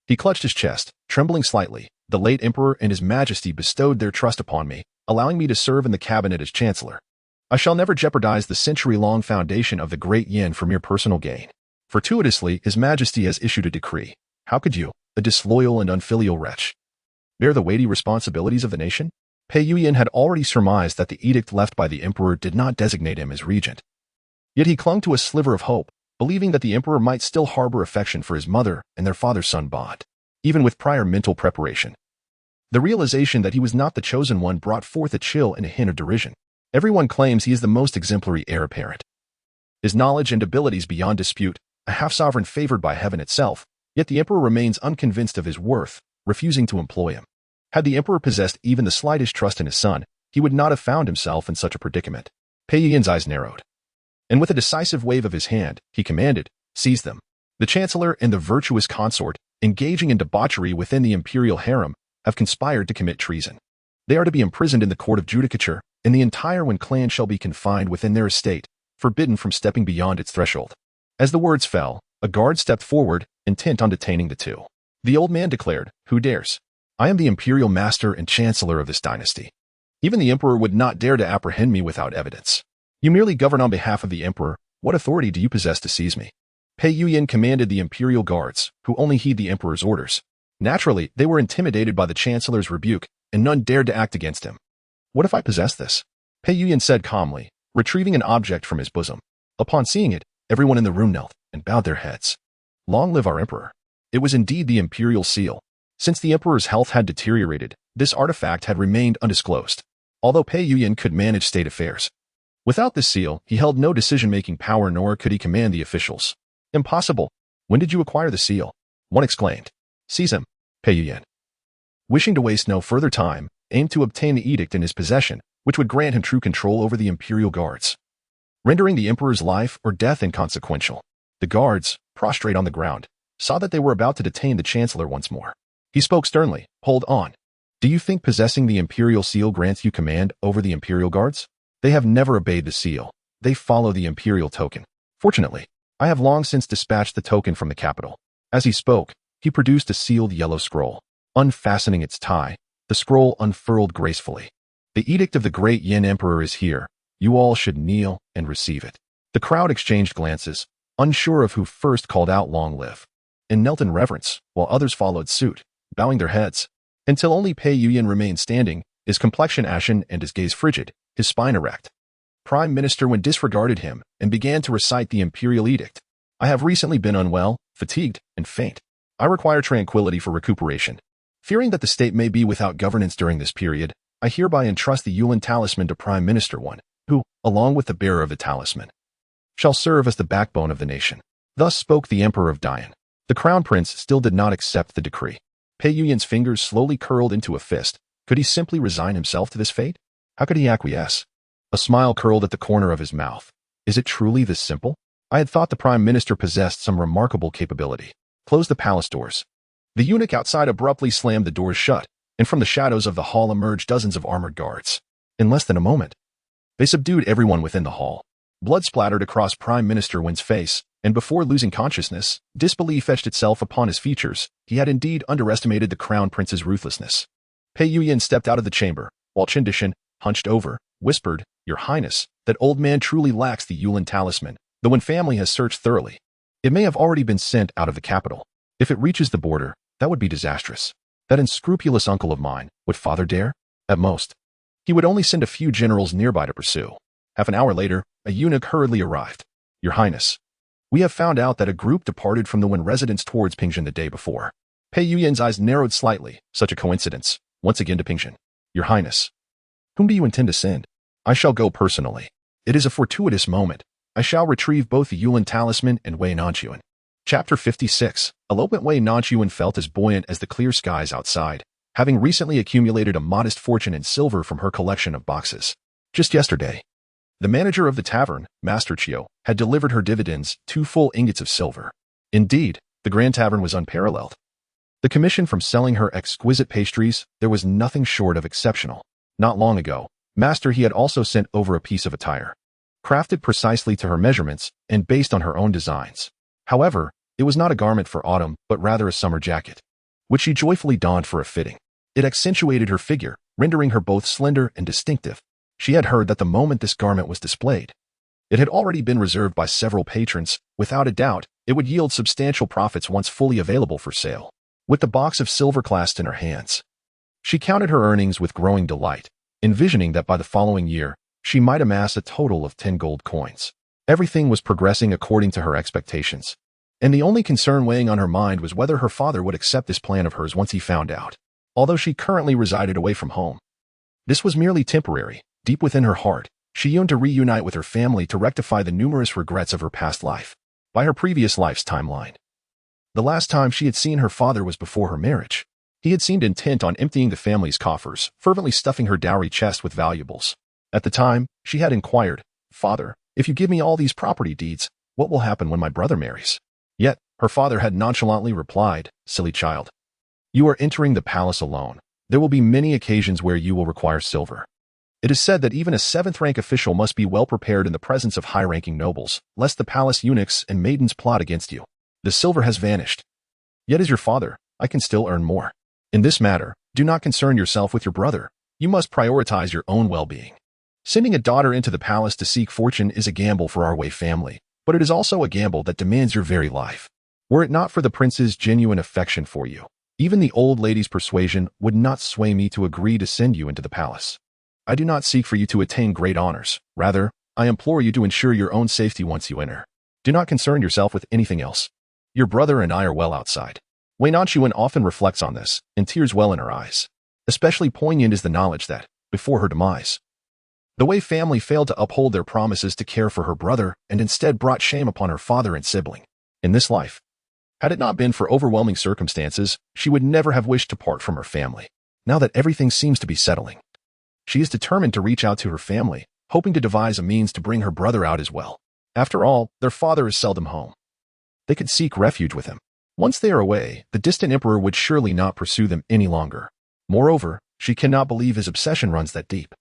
He clutched his chest, trembling slightly. The late Emperor and His Majesty bestowed their trust upon me, allowing me to serve in the cabinet as Chancellor. I shall never jeopardize the century-long foundation of the Great Yin for mere personal gain. Fortuitously, His Majesty has issued a decree. How could you, a disloyal and unfilial wretch, bear the weighty responsibilities of the nation? Pei Yuyan had already surmised that the edict left by the Emperor did not designate him as regent. Yet he clung to a sliver of hope, believing that the Emperor might still harbor affection for his mother and their father-son bond, even with prior mental preparation. The realization that he was not the chosen one brought forth a chill and a hint of derision. Everyone claims he is the most exemplary heir apparent. His knowledge and abilities beyond dispute, a half-sovereign favored by heaven itself, yet the Emperor remains unconvinced of his worth, refusing to employ him. Had the Emperor possessed even the slightest trust in his son, he would not have found himself in such a predicament. Pei Yuyan's eyes narrowed, and with a decisive wave of his hand, he commanded, "Seize them." The Chancellor and the virtuous consort, engaging in debauchery within the imperial harem, have conspired to commit treason. They are to be imprisoned in the court of judicature, and the entire Wen clan shall be confined within their estate, forbidden from stepping beyond its threshold. As the words fell, a guard stepped forward, intent on detaining the two. The old man declared, "Who dares? I am the imperial master and chancellor of this dynasty. Even the Emperor would not dare to apprehend me without evidence. You merely govern on behalf of the Emperor. What authority do you possess to seize me?" Pei Yuyan commanded the imperial guards, who only heed the emperor's orders. Naturally, they were intimidated by the chancellor's rebuke, and none dared to act against him. What if I possess this? Pei Yuyan said calmly, retrieving an object from his bosom. Upon seeing it, everyone in the room knelt and bowed their heads. Long live our emperor. It was indeed the imperial seal. Since the emperor's health had deteriorated, this artifact had remained undisclosed, although Pei Yuyan could manage state affairs. Without this seal, he held no decision-making power, nor could he command the officials. Impossible. When did you acquire the seal? One exclaimed. Seize him, Pei Yuyan. Wishing to waste no further time, aimed to obtain the edict in his possession, which would grant him true control over the imperial guards, rendering the emperor's life or death inconsequential. The guards, prostrate on the ground, saw that they were about to detain the chancellor once more. He spoke sternly. Hold on. Do you think possessing the imperial seal grants you command over the imperial guards? They have never obeyed the seal. They follow the imperial token. Fortunately, I have long since dispatched the token from the capital. As he spoke, he produced a sealed yellow scroll. Unfastening its tie, the scroll unfurled gracefully. The edict of the great Yin Emperor is here. You all should kneel and receive it. The crowd exchanged glances, unsure of who first called out long live, and knelt in reverence, while others followed suit, bowing their heads, until only Pei Yuyan remained standing, his complexion ashen and his gaze frigid, his spine erect. Prime Minister Wen disregarded him and began to recite the imperial edict. I have recently been unwell, fatigued, and faint. I require tranquility for recuperation. Fearing that the state may be without governance during this period, I hereby entrust the Yulin talisman to Prime Minister Wen, who, along with the bearer of the talisman, shall serve as the backbone of the nation. Thus spoke the Emperor of Dian. The Crown Prince still did not accept the decree. Pei Yuyan's fingers slowly curled into a fist. Could he simply resign himself to this fate? How could he acquiesce? A smile curled at the corner of his mouth. Is it truly this simple? I had thought the Prime Minister possessed some remarkable capability. Close the palace doors. The eunuch outside abruptly slammed the doors shut, and from the shadows of the hall emerged dozens of armored guards. In less than a moment, they subdued everyone within the hall. Blood splattered across Prime Minister Wen's face, and before losing consciousness, disbelief etched itself upon his features. He had indeed underestimated the Crown Prince's ruthlessness. Pei Yuyan stepped out of the chamber, while Qin, hunched over, whispered, Your Highness, that old man truly lacks the Yulin talisman. The Wen family has searched thoroughly. It may have already been sent out of the capital. If it reaches the border, that would be disastrous. That unscrupulous uncle of mine, would father dare? At most, he would only send a few generals nearby to pursue. Half an hour later, a eunuch hurriedly arrived. Your Highness, we have found out that a group departed from the Wen residence towards Pingxin the day before. Pei Yuyan's eyes narrowed slightly. Such a coincidence. Once again to Pingxin. Your Highness, whom do you intend to send? I shall go personally. It is a fortuitous moment. I shall retrieve both the Yulin talisman and Wei Nanxun. Chapter 56. Elopement. Wei Nanxun felt as buoyant as the clear skies outside, having recently accumulated a modest fortune in silver from her collection of boxes. Just yesterday, the manager of the tavern, Master Chiu, had delivered her dividends, 2 full ingots of silver. Indeed, the Grand Tavern was unparalleled. The commission from selling her exquisite pastries, there was nothing short of exceptional. Not long ago, Master He had also sent over a piece of attire, crafted precisely to her measurements and based on her own designs. However, it was not a garment for autumn, but rather a summer jacket, which she joyfully donned for a fitting. It accentuated her figure, rendering her both slender and distinctive. She had heard that the moment this garment was displayed, it had already been reserved by several patrons. Without a doubt, it would yield substantial profits once fully available for sale. With the box of silver clasped in her hands, she counted her earnings with growing delight, envisioning that by the following year, she might amass a total of 10 gold coins. Everything was progressing according to her expectations, and the only concern weighing on her mind was whether her father would accept this plan of hers once he found out. Although she currently resided away from home, this was merely temporary. Deep within her heart, she yearned to reunite with her family to rectify the numerous regrets of her past life. By her previous life's timeline, the last time she had seen her father was before her marriage. He had seemed intent on emptying the family's coffers, fervently stuffing her dowry chest with valuables. At the time, she had inquired, Father, if you give me all these property deeds, what will happen when my brother marries? Yet, her father had nonchalantly replied, Silly child, you are entering the palace alone. There will be many occasions where you will require silver. It is said that even a 7th-rank official must be well prepared in the presence of high-ranking nobles, lest the palace eunuchs and maidens plot against you. The silver has vanished. Yet as your father, I can still earn more. In this matter, do not concern yourself with your brother. You must prioritize your own well-being. Sending a daughter into the palace to seek fortune is a gamble for our Wei family. but it is also a gamble that demands your very life. Were it not for the prince's genuine affection for you, even the old lady's persuasion would not sway me to agree to send you into the palace. I do not seek for you to attain great honors. Rather, I implore you to ensure your own safety once you enter. Do not concern yourself with anything else. Your brother and I are well outside. Wei Nanxun often reflects on this, and tears well in her eyes. Especially poignant is the knowledge that, before her demise, the Wei family failed to uphold their promises to care for her brother and instead brought shame upon her father and sibling. In this life, had it not been for overwhelming circumstances, she would never have wished to part from her family. Now that everything seems to be settling, she is determined to reach out to her family, hoping to devise a means to bring her brother out as well. After all, their father is seldom home. They could seek refuge with him. Once they are away, the distant emperor would surely not pursue them any longer. Moreover, she cannot believe his obsession runs that deep.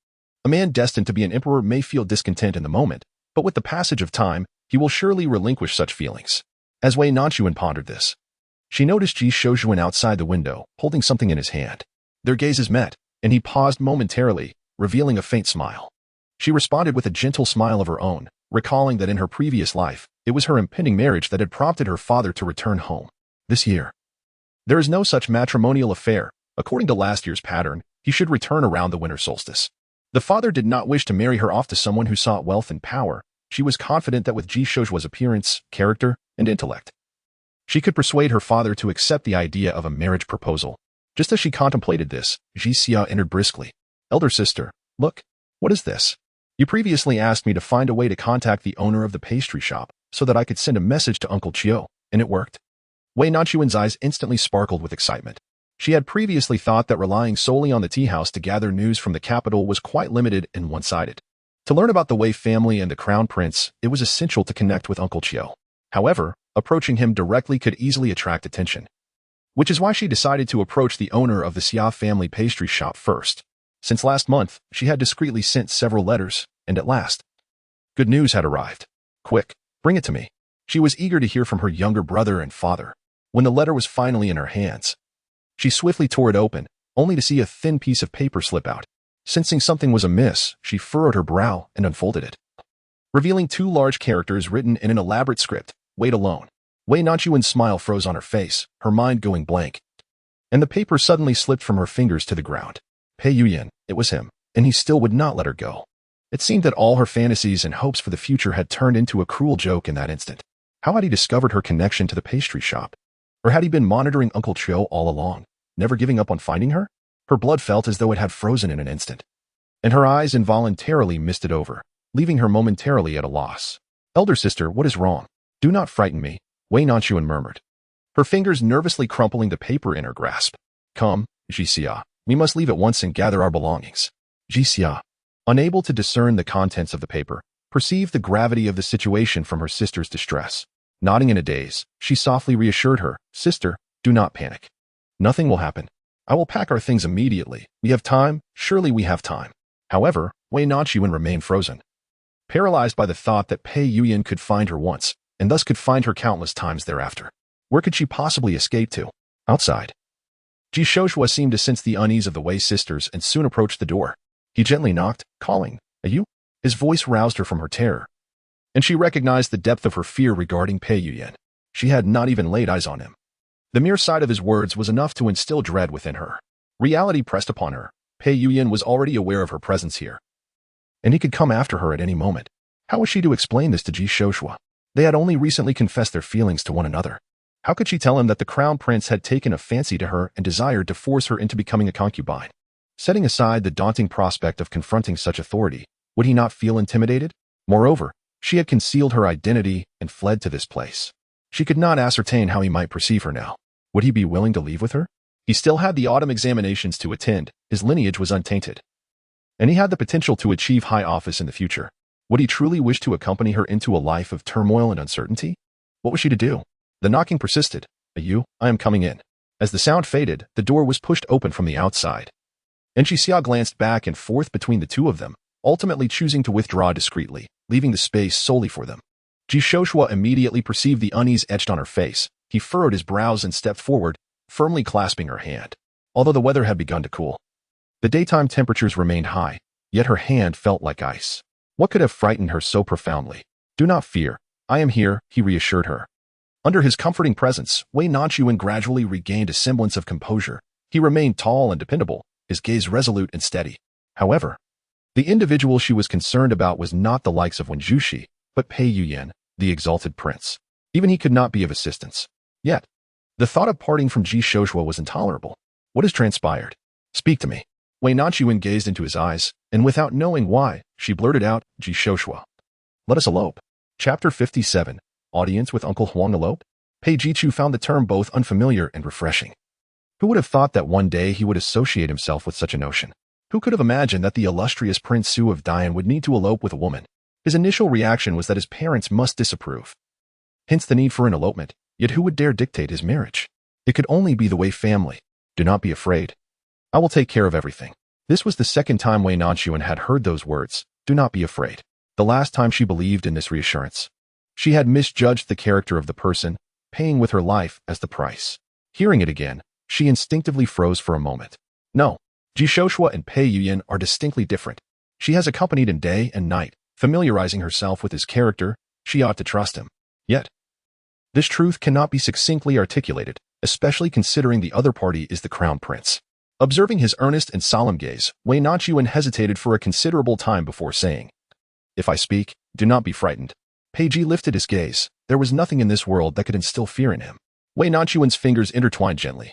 A man destined to be an emperor may feel discontent in the moment, but with the passage of time, he will surely relinquish such feelings. As Wei Nanxun pondered this, she noticed Ji Shoujuan outside the window, holding something in his hand. Their gazes met, and he paused momentarily, revealing a faint smile. She responded with a gentle smile of her own, recalling that in her previous life, it was her impending marriage that had prompted her father to return home. This year, there is no such matrimonial affair. According to last year's pattern, he should return around the winter solstice. The father did not wish to marry her off to someone who sought wealth and power. She was confident that with Ji Shoujuan's appearance, character, and intellect, she could persuade her father to accept the idea of a marriage proposal. Just as she contemplated this, Ji Xia entered briskly. Elder sister, look, what is this? You previously asked me to find a way to contact the owner of the pastry shop so that I could send a message to Uncle Chiu, and it worked. Wei Nanxuan's eyes instantly sparkled with excitement. She had previously thought that relying solely on the tea house to gather news from the capital was quite limited and one-sided. To learn about the Wei family and the crown prince, it was essential to connect with Uncle Chiu. However, approaching him directly could easily attract attention, which is why she decided to approach the owner of the Xia family pastry shop first. Since last month, she had discreetly sent several letters, and at last, good news had arrived. Quick, bring it to me. She was eager to hear from her younger brother and father. When the letter was finally in her hands, she swiftly tore it open, only to see a thin piece of paper slip out. Sensing something was amiss, she furrowed her brow and unfolded it, revealing 2 large characters written in an elaborate script. Wait alone. Wei Nanxuan's smile froze on her face, her mind going blank, and the paper suddenly slipped from her fingers to the ground. Pei Yuyan, it was him, and he still would not let her go. It seemed that all her fantasies and hopes for the future had turned into a cruel joke in that instant. How had he discovered her connection to the pastry shop? Or had he been monitoring Uncle Chiu all along, never giving up on finding her? Her blood felt as though it had frozen in an instant, and her eyes involuntarily misted over, leaving her momentarily at a loss. Elder sister, what is wrong? Do not frighten me, Wei Nanxun murmured, her fingers nervously crumpling the paper in her grasp. Come, Ji Xia, we must leave at once and gather our belongings. Ji Xia, unable to discern the contents of the paper, perceived the gravity of the situation from her sister's distress. Nodding in a daze, she softly reassured her, Sister, do not panic. Nothing will happen. I will pack our things immediately. We have time, surely we have time. However, Wei Nanxun remained frozen, paralyzed by the thought that Pei Yuyan could find her once, and thus could find her countless times thereafter. Where could she possibly escape to? Outside. Ji Shoujuan seemed to sense the unease of the Wei sisters and soon approached the door. He gently knocked, calling, "Are you?" His voice roused her from her terror, and she recognized the depth of her fear regarding Pei Yuyan. She had not even laid eyes on him. The mere sight of his words was enough to instill dread within her. Reality pressed upon her. Pei Yuyan was already aware of her presence here, and he could come after her at any moment. How was she to explain this to Ji Shoujuan? They had only recently confessed their feelings to one another. How could she tell him that the crown prince had taken a fancy to her and desired to force her into becoming a concubine? Setting aside the daunting prospect of confronting such authority, would he not feel intimidated? Moreover, she had concealed her identity and fled to this place. She could not ascertain how he might perceive her now. Would he be willing to leave with her? He still had the autumn examinations to attend, his lineage was untainted, and he had the potential to achieve high office in the future. Would he truly wish to accompany her into a life of turmoil and uncertainty? What was she to do? The knocking persisted. I am coming in. As the sound faded, the door was pushed open from the outside, and Ji Xia glanced back and forth between the two of them, ultimately choosing to withdraw discreetly, leaving the space solely for them. Ji Shoujuan immediately perceived the unease etched on her face. He furrowed his brows and stepped forward, firmly clasping her hand. Although the weather had begun to cool, the daytime temperatures remained high, yet her hand felt like ice. What could have frightened her so profoundly? Do not fear, I am here, he reassured her. Under his comforting presence, Wei Nanxun gradually regained a semblance of composure. He remained tall and dependable, his gaze resolute and steady. However, the individual she was concerned about was not the likes of Wen Zhuxi, but Pei Yuyan, the exalted prince. Even he could not be of assistance. Yet, the thought of parting from Ji Shoshua was intolerable. What has transpired? Speak to me. Wei Nanxun gazed into his eyes, and without knowing why, she blurted out, Ji Shoshua. Let us elope. Chapter 57. Audience with Uncle Huang elope? Pei Jichu found the term both unfamiliar and refreshing. Who would have thought that one day he would associate himself with such a notion? Who could have imagined that the illustrious Prince Su of Dian would need to elope with a woman? His initial reaction was that his parents must disapprove. Hence the need for an elopement, yet who would dare dictate his marriage? It could only be the Wei family. Do not be afraid. I will take care of everything. This was the second time Wei Nanxun had heard those words, do not be afraid. The last time she believed in this reassurance. She had misjudged the character of the person, paying with her life as the price. Hearing it again, she instinctively froze for a moment. No, Ji Shoshua and Pei Yuyan are distinctly different. She has accompanied him day and night, familiarizing herself with his character. She ought to trust him. Yet, this truth cannot be succinctly articulated, especially considering the other party is the crown prince. Observing his earnest and solemn gaze, Wei Nanxun hesitated for a considerable time before saying, If I speak, do not be frightened. Pei Ji lifted his gaze. There was nothing in this world that could instill fear in him. Wei Nanxuan's fingers intertwined gently.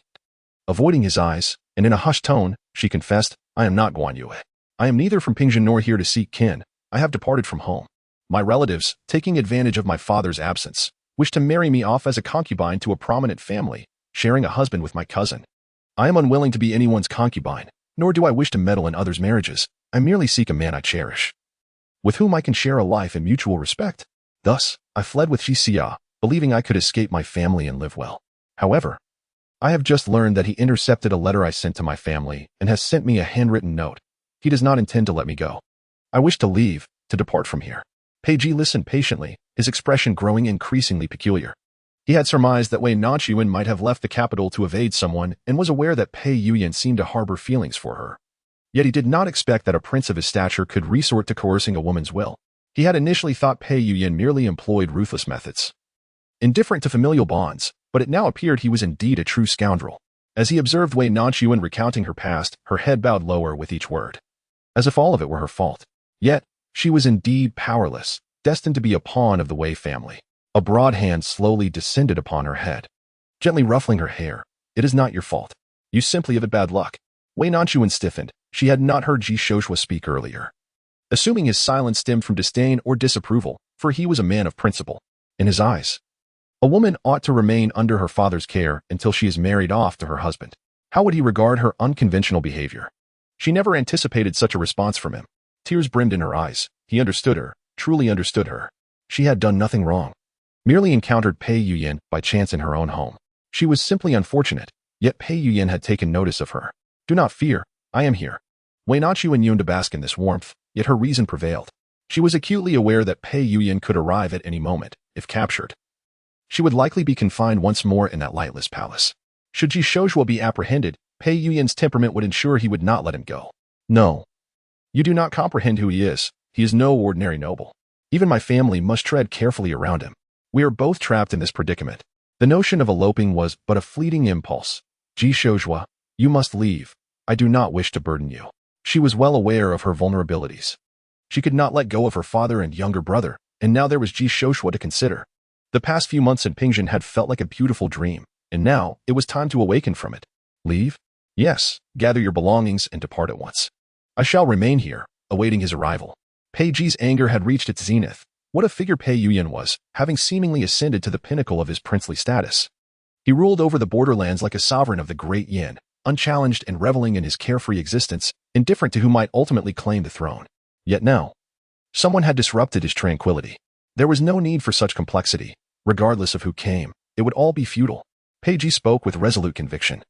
Avoiding his eyes, and in a hushed tone, she confessed, I am not Guan Yue. I am neither from Pingjin nor here to seek kin. I have departed from home. My relatives, taking advantage of my father's absence, wish to marry me off as a concubine to a prominent family, sharing a husband with my cousin. I am unwilling to be anyone's concubine, nor do I wish to meddle in others' marriages. I merely seek a man I cherish, with whom I can share a life in mutual respect. Thus, I fled with Xia, believing I could escape my family and live well. However, I have just learned that he intercepted a letter I sent to my family and has sent me a handwritten note. He does not intend to let me go. I wish to leave, to depart from here. Pei Ji listened patiently, his expression growing increasingly peculiar. He had surmised that Wei Nanxun might have left the capital to evade someone and was aware that Pei Yuyan seemed to harbor feelings for her. Yet he did not expect that a prince of his stature could resort to coercing a woman's will. He had initially thought Pei Yuyan merely employed ruthless methods, indifferent to familial bonds, but it now appeared he was indeed a true scoundrel. As he observed Wei Nanxun recounting her past, her head bowed lower with each word, as if all of it were her fault. Yet, she was indeed powerless, destined to be a pawn of the Wei family. A broad hand slowly descended upon her head, gently ruffling her hair. It is not your fault. You simply have had bad luck. Wei Nanxun stiffened. She had not heard Ji Shoshua speak earlier, assuming his silence stemmed from disdain or disapproval, for he was a man of principle. In his eyes, a woman ought to remain under her father's care until she is married off to her husband. How would he regard her unconventional behavior? She never anticipated such a response from him. Tears brimmed in her eyes. He understood her, truly understood her. She had done nothing wrong. Merely encountered Pei Yuyan by chance in her own home. She was simply unfortunate, yet Pei Yuyan had taken notice of her. Do not fear, I am here. Wei Nanxun yearned to bask in this warmth, yet her reason prevailed. She was acutely aware that Pei Yuyan could arrive at any moment, if captured. She would likely be confined once more in that lightless palace. Should Ji Shoshua be apprehended, Pei Yuyan's temperament would ensure he would not let him go. No. You do not comprehend who he is. He is no ordinary noble. Even my family must tread carefully around him. We are both trapped in this predicament. The notion of eloping was but a fleeting impulse. Ji Shoshua, you must leave. I do not wish to burden you. She was well aware of her vulnerabilities. She could not let go of her father and younger brother, and now there was Ji Shoshua to consider. The past few months in Pingjin had felt like a beautiful dream, and now it was time to awaken from it. Leave? Yes, gather your belongings and depart at once. I shall remain here, awaiting his arrival. Pei Ji's anger had reached its zenith. What a figure Pei Yuyan was, having seemingly ascended to the pinnacle of his princely status. He ruled over the borderlands like a sovereign of the great Yin, unchallenged and reveling in his carefree existence, indifferent to who might ultimately claim the throne. Yet now, someone had disrupted his tranquility. There was no need for such complexity. Regardless of who came, it would all be futile. Pei Ji spoke with resolute conviction,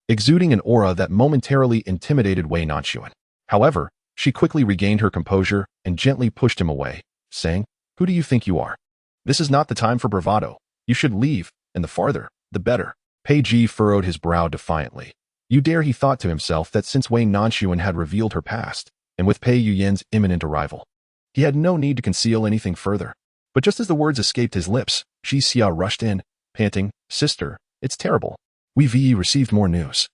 exuding an aura that momentarily intimidated Wei Nanxun. However, she quickly regained her composure and gently pushed him away, saying, Who do you think you are? This is not the time for bravado. You should leave, and the farther, the better. Pei Ji furrowed his brow defiantly. You dare, he thought to himself, that since Wei Nanxun had revealed her past, and with Pei Yuyan's imminent arrival, he had no need to conceal anything further. But just as the words escaped his lips, Ji Xia rushed in, panting, "Sister, it's terrible. We've received more news.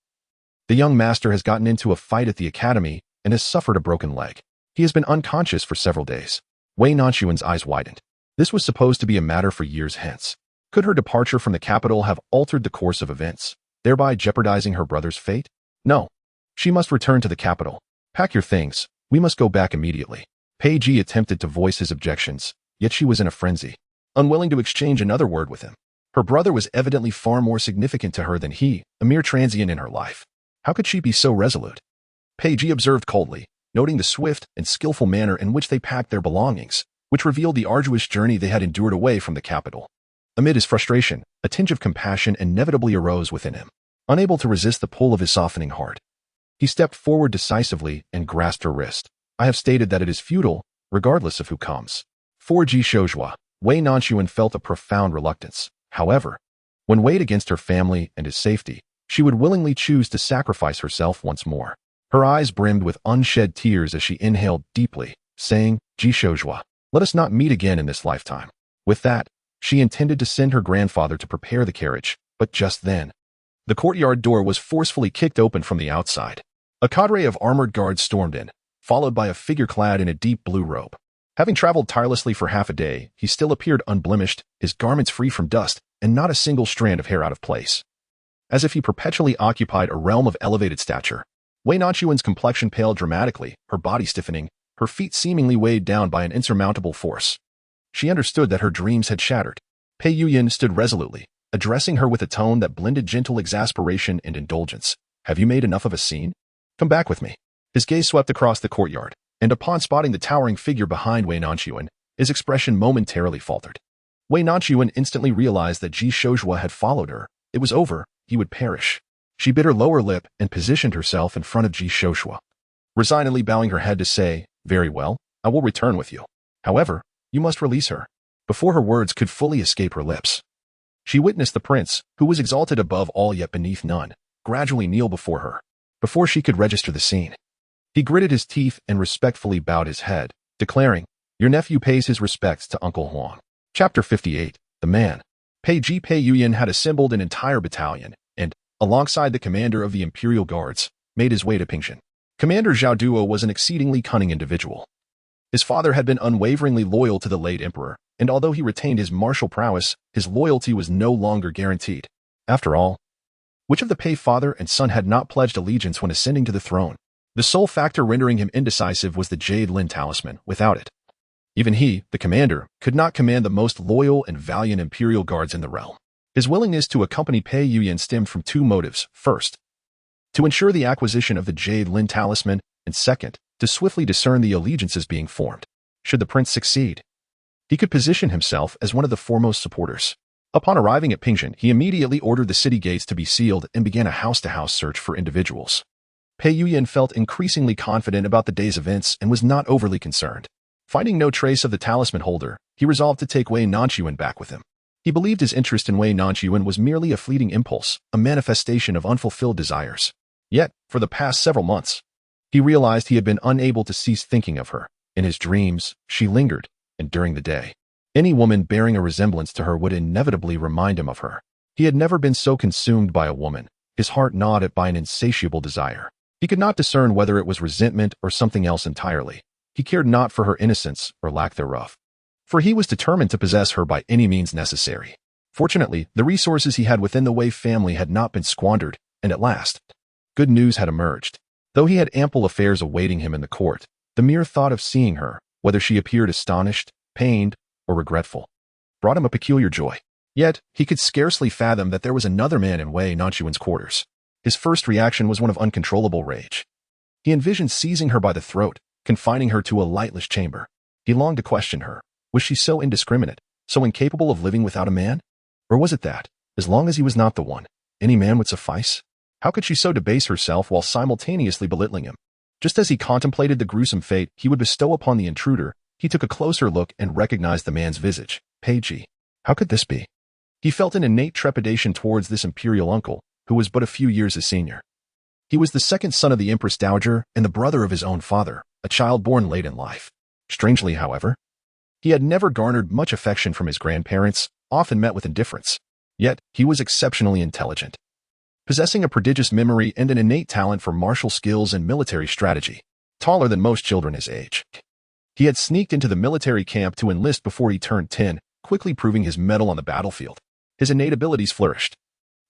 The young master has gotten into a fight at the academy and has suffered a broken leg. He has been unconscious for several days." Wei Nanxun's eyes widened. This was supposed to be a matter for years hence. Could her departure from the capital have altered the course of events, thereby jeopardizing her brother's fate? No. She must return to the capital. "Pack your things. We must go back immediately." Pei Ji attempted to voice his objections, yet she was in a frenzy, unwilling to exchange another word with him. Her brother was evidently far more significant to her than he, a mere transient in her life. How could she be so resolute? Pei Ji observed coldly, noting the swift and skillful manner in which they packed their belongings, which revealed the arduous journey they had endured away from the capital. Amid his frustration, a tinge of compassion inevitably arose within him. Unable to resist the pull of his softening heart, he stepped forward decisively and grasped her wrist. "I have stated that it is futile, regardless of who comes." For Ji Shozhua, Wei Nanxun felt a profound reluctance. However, when weighed against her family and his safety, she would willingly choose to sacrifice herself once more. Her eyes brimmed with unshed tears as she inhaled deeply, saying, "Ji Shozhua, let us not meet again in this lifetime." With that, she intended to send her grandfather to prepare the carriage, but just then, the courtyard door was forcefully kicked open from the outside. A cadre of armored guards stormed in, followed by a figure clad in a deep blue robe. Having traveled tirelessly for half a day, he still appeared unblemished, his garments free from dust, and not a single strand of hair out of place. As if he perpetually occupied a realm of elevated stature. Wei Nanxun's complexion paled dramatically, her body stiffening, her feet seemingly weighed down by an insurmountable force. She understood that her dreams had shattered. Pei Yuyan stood resolutely, addressing her with a tone that blended gentle exasperation and indulgence. "Have you made enough of a scene? Come back with me." His gaze swept across the courtyard, and upon spotting the towering figure behind Wei Nanxun, his expression momentarily faltered. Wei Nanxun instantly realized that Ji Shozhua had followed her. It was over, he would perish. She bit her lower lip and positioned herself in front of Ji Shozhua, resignedly bowing her head to say, "Very well, I will return with you. However, you must release her." Before her words could fully escape her lips, she witnessed the prince, who was exalted above all yet beneath none, gradually kneel before her. Before she could register the scene, he gritted his teeth and respectfully bowed his head, declaring, "Your nephew pays his respects to Uncle Huang." Chapter 58. The Man. Pei Yuyan had assembled an entire battalion, and, alongside the commander of the Imperial Guards, made his way to Pingshan. Commander Zhao Duo was an exceedingly cunning individual. His father had been unwaveringly loyal to the late emperor, and although he retained his martial prowess, his loyalty was no longer guaranteed. After all, which of the Pei father and son had not pledged allegiance when ascending to the throne? The sole factor rendering him indecisive was the Jade Lin talisman. Without it, even he, the commander, could not command the most loyal and valiant Imperial Guards in the realm. His willingness to accompany Pei Yuyan stemmed from two motives. First, to ensure the acquisition of the Jade Lin talisman, and second, to swiftly discern the allegiances being formed. Should the prince succeed, he could position himself as one of the foremost supporters. Upon arriving at Pingshan, he immediately ordered the city gates to be sealed and began a house-to-house search for individuals. Pei Yuyan felt increasingly confident about the day's events and was not overly concerned. Finding no trace of the talisman holder, he resolved to take Wei Nanxun back with him. He believed his interest in Wei Nanxun was merely a fleeting impulse, a manifestation of unfulfilled desires. Yet, for the past several months, he realized he had been unable to cease thinking of her. In his dreams, she lingered, and during the day, any woman bearing a resemblance to her would inevitably remind him of her. He had never been so consumed by a woman, his heart gnawed by an insatiable desire. He could not discern whether it was resentment or something else entirely. He cared not for her innocence or lack thereof, for he was determined to possess her by any means necessary. Fortunately, the resources he had within the Wei family had not been squandered, and at last, good news had emerged. Though he had ample affairs awaiting him in the court, the mere thought of seeing her, whether she appeared astonished, pained, or regretful, brought him a peculiar joy. Yet, he could scarcely fathom that there was another man in Wei Nanxun's quarters. His first reaction was one of uncontrollable rage. He envisioned seizing her by the throat, confining her to a lightless chamber. He longed to question her. Was she so indiscriminate, so incapable of living without a man? Or was it that, as long as he was not the one, any man would suffice? How could she so debase herself while simultaneously belittling him? Just as he contemplated the gruesome fate he would bestow upon the intruder, he took a closer look and recognized the man's visage. Pei Ji. How could this be? He felt an innate trepidation towards this imperial uncle, who was but a few years his senior. He was the second son of the Empress Dowager and the brother of his own father, a child born late in life. Strangely, however, He had never garnered much affection from his grandparents, often met with indifference. Yet, he was exceptionally intelligent, possessing a prodigious memory and an innate talent for martial skills and military strategy. Taller than most children his age, he had sneaked into the military camp to enlist before he turned 10, quickly proving his mettle on the battlefield. His innate abilities flourished,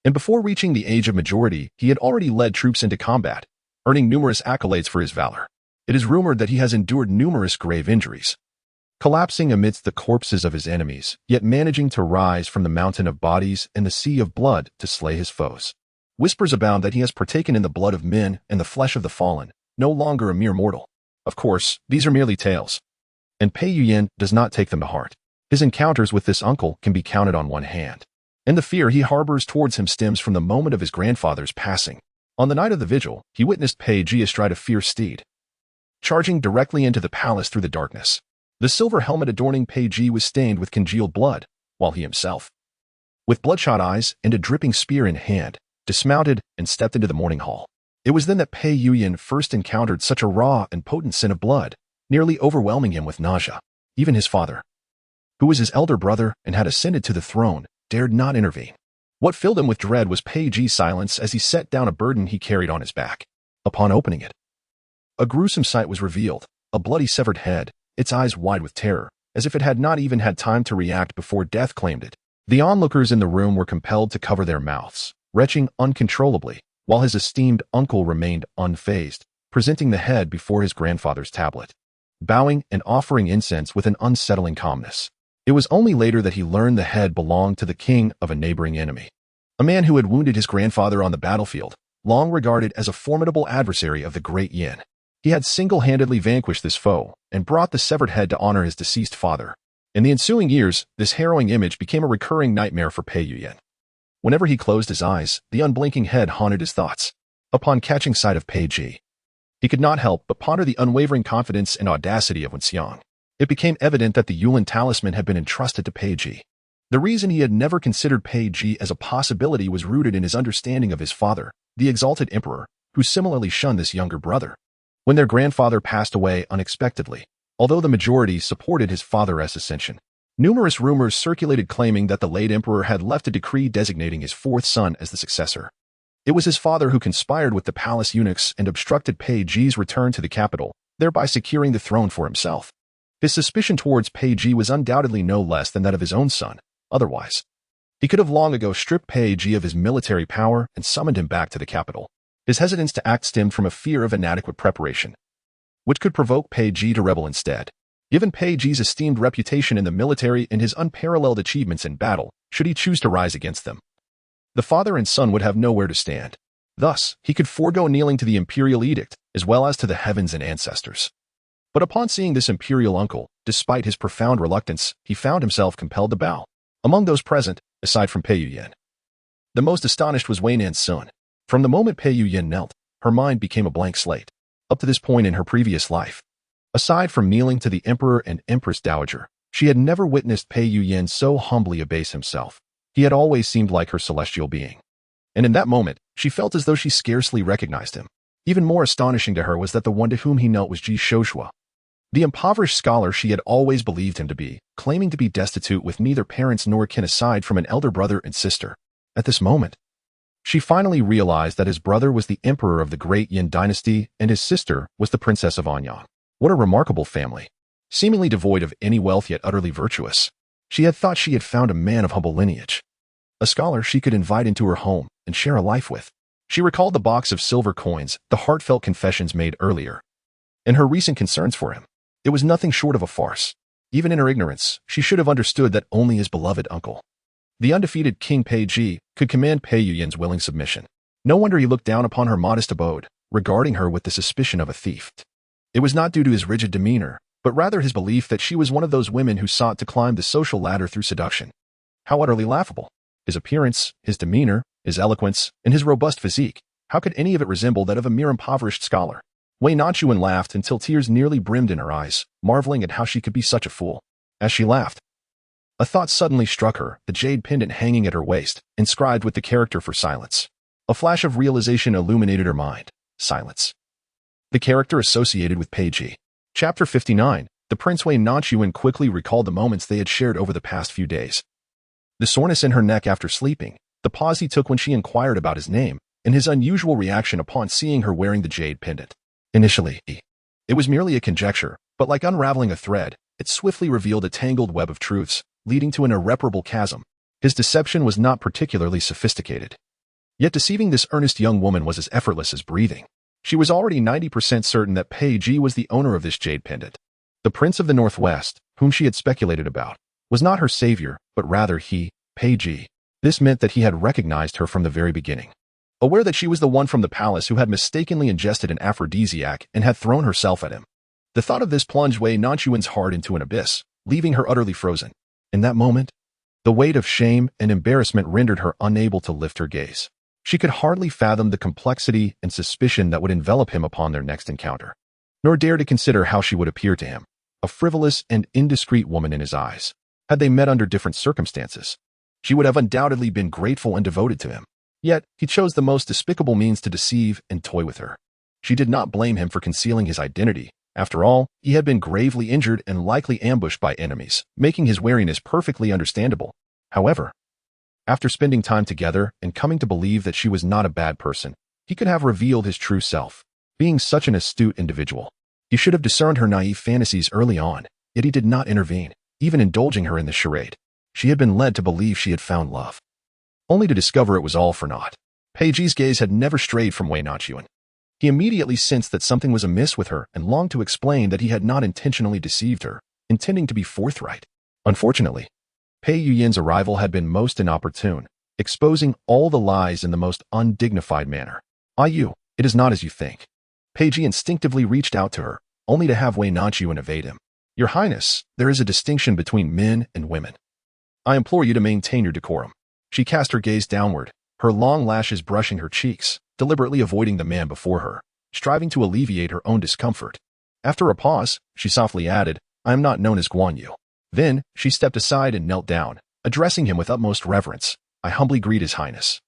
and before reaching the age of majority, he had already led troops into combat, earning numerous accolades for his valor. It is rumored that he has endured numerous grave injuries, collapsing amidst the corpses of his enemies, yet managing to rise from the mountain of bodies and the sea of blood to slay his foes. Whispers abound that he has partaken in the blood of men and the flesh of the fallen, no longer a mere mortal. Of course, these are merely tales, and Pei Yuyan does not take them to heart. His encounters with this uncle can be counted on one hand, and the fear he harbors towards him stems from the moment of his grandfather's passing. On the night of the vigil, he witnessed Pei Ji astride a fierce steed, charging directly into the palace through the darkness. The silver helmet adorning Pei Ji was stained with congealed blood, while he himself, with bloodshot eyes and a dripping spear in hand, dismounted and stepped into the morning hall. It was then that Pei Yuyan first encountered such a raw and potent scent of blood, nearly overwhelming him with nausea. Even his father, who was his elder brother and had ascended to the throne, dared not intervene. What filled him with dread was Pei Ji's silence as he set down a burden he carried on his back. Upon opening it, a gruesome sight was revealed, a bloody severed head, its eyes wide with terror, as if it had not even had time to react before death claimed it. The onlookers in the room were compelled to cover their mouths, retching uncontrollably, while his esteemed uncle remained unfazed, presenting the head before his grandfather's tablet, bowing and offering incense with an unsettling calmness. It was only later that he learned the head belonged to the king of a neighboring enemy, a man who had wounded his grandfather on the battlefield, long regarded as a formidable adversary of the great Yin. He had single-handedly vanquished this foe and brought the severed head to honor his deceased father. In the ensuing years, this harrowing image became a recurring nightmare for Pei Yuyan. Whenever he closed his eyes, the unblinking head haunted his thoughts. Upon catching sight of Pei Ji, he could not help but ponder the unwavering confidence and audacity of Wen Xiang. It became evident that the Yulin talisman had been entrusted to Pei Ji. The reason he had never considered Pei Ji as a possibility was rooted in his understanding of his father, the exalted emperor, who similarly shunned this younger brother. When their grandfather passed away unexpectedly, although the majority supported his father's ascension, numerous rumors circulated claiming that the late emperor had left a decree designating his fourth son as the successor. It was his father who conspired with the palace eunuchs and obstructed Pei Ji's return to the capital, thereby securing the throne for himself. His suspicion towards Pei Ji was undoubtedly no less than that of his own son. Otherwise, he could have long ago stripped Pei Ji of his military power and summoned him back to the capital. His hesitance to act stemmed from a fear of inadequate preparation, which could provoke Pei Ji to rebel instead. Given Pei Ji's esteemed reputation in the military and his unparalleled achievements in battle, should he choose to rise against them, the father and son would have nowhere to stand. Thus, he could forego kneeling to the imperial edict, as well as to the heavens and ancestors. But upon seeing this imperial uncle, despite his profound reluctance, he found himself compelled to bow. Among those present, aside from Pei Yuyan, the most astonished was Wei Nanxun. From the moment Pei Yuyan knelt, her mind became a blank slate. Up to this point in her previous life, aside from kneeling to the emperor and empress dowager, she had never witnessed Pei Yuyan so humbly abase himself. He had always seemed like her celestial being, and in that moment, she felt as though she scarcely recognized him. Even more astonishing to her was that the one to whom he knelt was Ji Shoushua, the impoverished scholar she had always believed him to be, claiming to be destitute with neither parents nor kin aside from an elder brother and sister. At this moment, she finally realized that his brother was the emperor of the great Yin dynasty and his sister was the princess of Anyang. What a remarkable family. Seemingly devoid of any wealth yet utterly virtuous, she had thought she had found a man of humble lineage, a scholar she could invite into her home and share a life with. She recalled the box of silver coins, the heartfelt confessions made earlier, and her recent concerns for him. It was nothing short of a farce. Even in her ignorance, she should have understood that only his beloved uncle, the undefeated King Pei Ji, could command Pei Yuyan's willing submission. No wonder he looked down upon her modest abode, regarding her with the suspicion of a thief. It was not due to his rigid demeanor, but rather his belief that she was one of those women who sought to climb the social ladder through seduction. How utterly laughable. His appearance, his demeanor, his eloquence, and his robust physique, how could any of it resemble that of a mere impoverished scholar? Wei Nanxun laughed until tears nearly brimmed in her eyes, marveling at how she could be such a fool. As she laughed, a thought suddenly struck her, the jade pendant hanging at her waist, inscribed with the character for silence. A flash of realization illuminated her mind. Silence. The character associated with Pei Ji. Chapter 59. The Prince Wei Nanxun quickly recalled the moments they had shared over the past few days. The soreness in her neck after sleeping, the pause he took when she inquired about his name, and his unusual reaction upon seeing her wearing the jade pendant. Initially, it was merely a conjecture, but like unraveling a thread, it swiftly revealed a tangled web of truths, leading to an irreparable chasm. His deception was not particularly sophisticated. Yet deceiving this earnest young woman was as effortless as breathing. She was already 90% certain that Pei Ji was the owner of this jade pendant. The Prince of the Northwest, whom she had speculated about, was not her savior, but rather he, Pei Ji. This meant that he had recognized her from the very beginning. Aware that she was the one from the palace who had mistakenly ingested an aphrodisiac and had thrown herself at him. The thought of this plunged Wei Nanxuan's heart into an abyss, leaving her utterly frozen. In that moment, the weight of shame and embarrassment rendered her unable to lift her gaze. She could hardly fathom the complexity and suspicion that would envelop him upon their next encounter, nor dare to consider how she would appear to him, a frivolous and indiscreet woman in his eyes. Had they met under different circumstances, she would have undoubtedly been grateful and devoted to him. Yet, he chose the most despicable means to deceive and toy with her. She did not blame him for concealing his identity. After all, he had been gravely injured and likely ambushed by enemies, making his wariness perfectly understandable. However, after spending time together and coming to believe that she was not a bad person, he could have revealed his true self. Being such an astute individual, he should have discerned her naive fantasies early on, yet he did not intervene, even indulging her in the charade. She had been led to believe she had found love, only to discover it was all for naught. Pei Ji's gaze had never strayed from Wei Nanxun. He immediately sensed that something was amiss with her and longed to explain that he had not intentionally deceived her, intending to be forthright. Unfortunately, Pei Yuyan's arrival had been most inopportune, exposing all the lies in the most undignified manner. It is not as you think. Pei Ji instinctively reached out to her, only to have Wei Nanxun evade him. Your Highness, there is a distinction between men and women. I implore you to maintain your decorum. She cast her gaze downward, her long lashes brushing her cheeks, deliberately avoiding the man before her, striving to alleviate her own discomfort. After a pause, she softly added, I am not known as Guan Yu. Then, she stepped aside and knelt down, addressing him with utmost reverence. I humbly greet His Highness,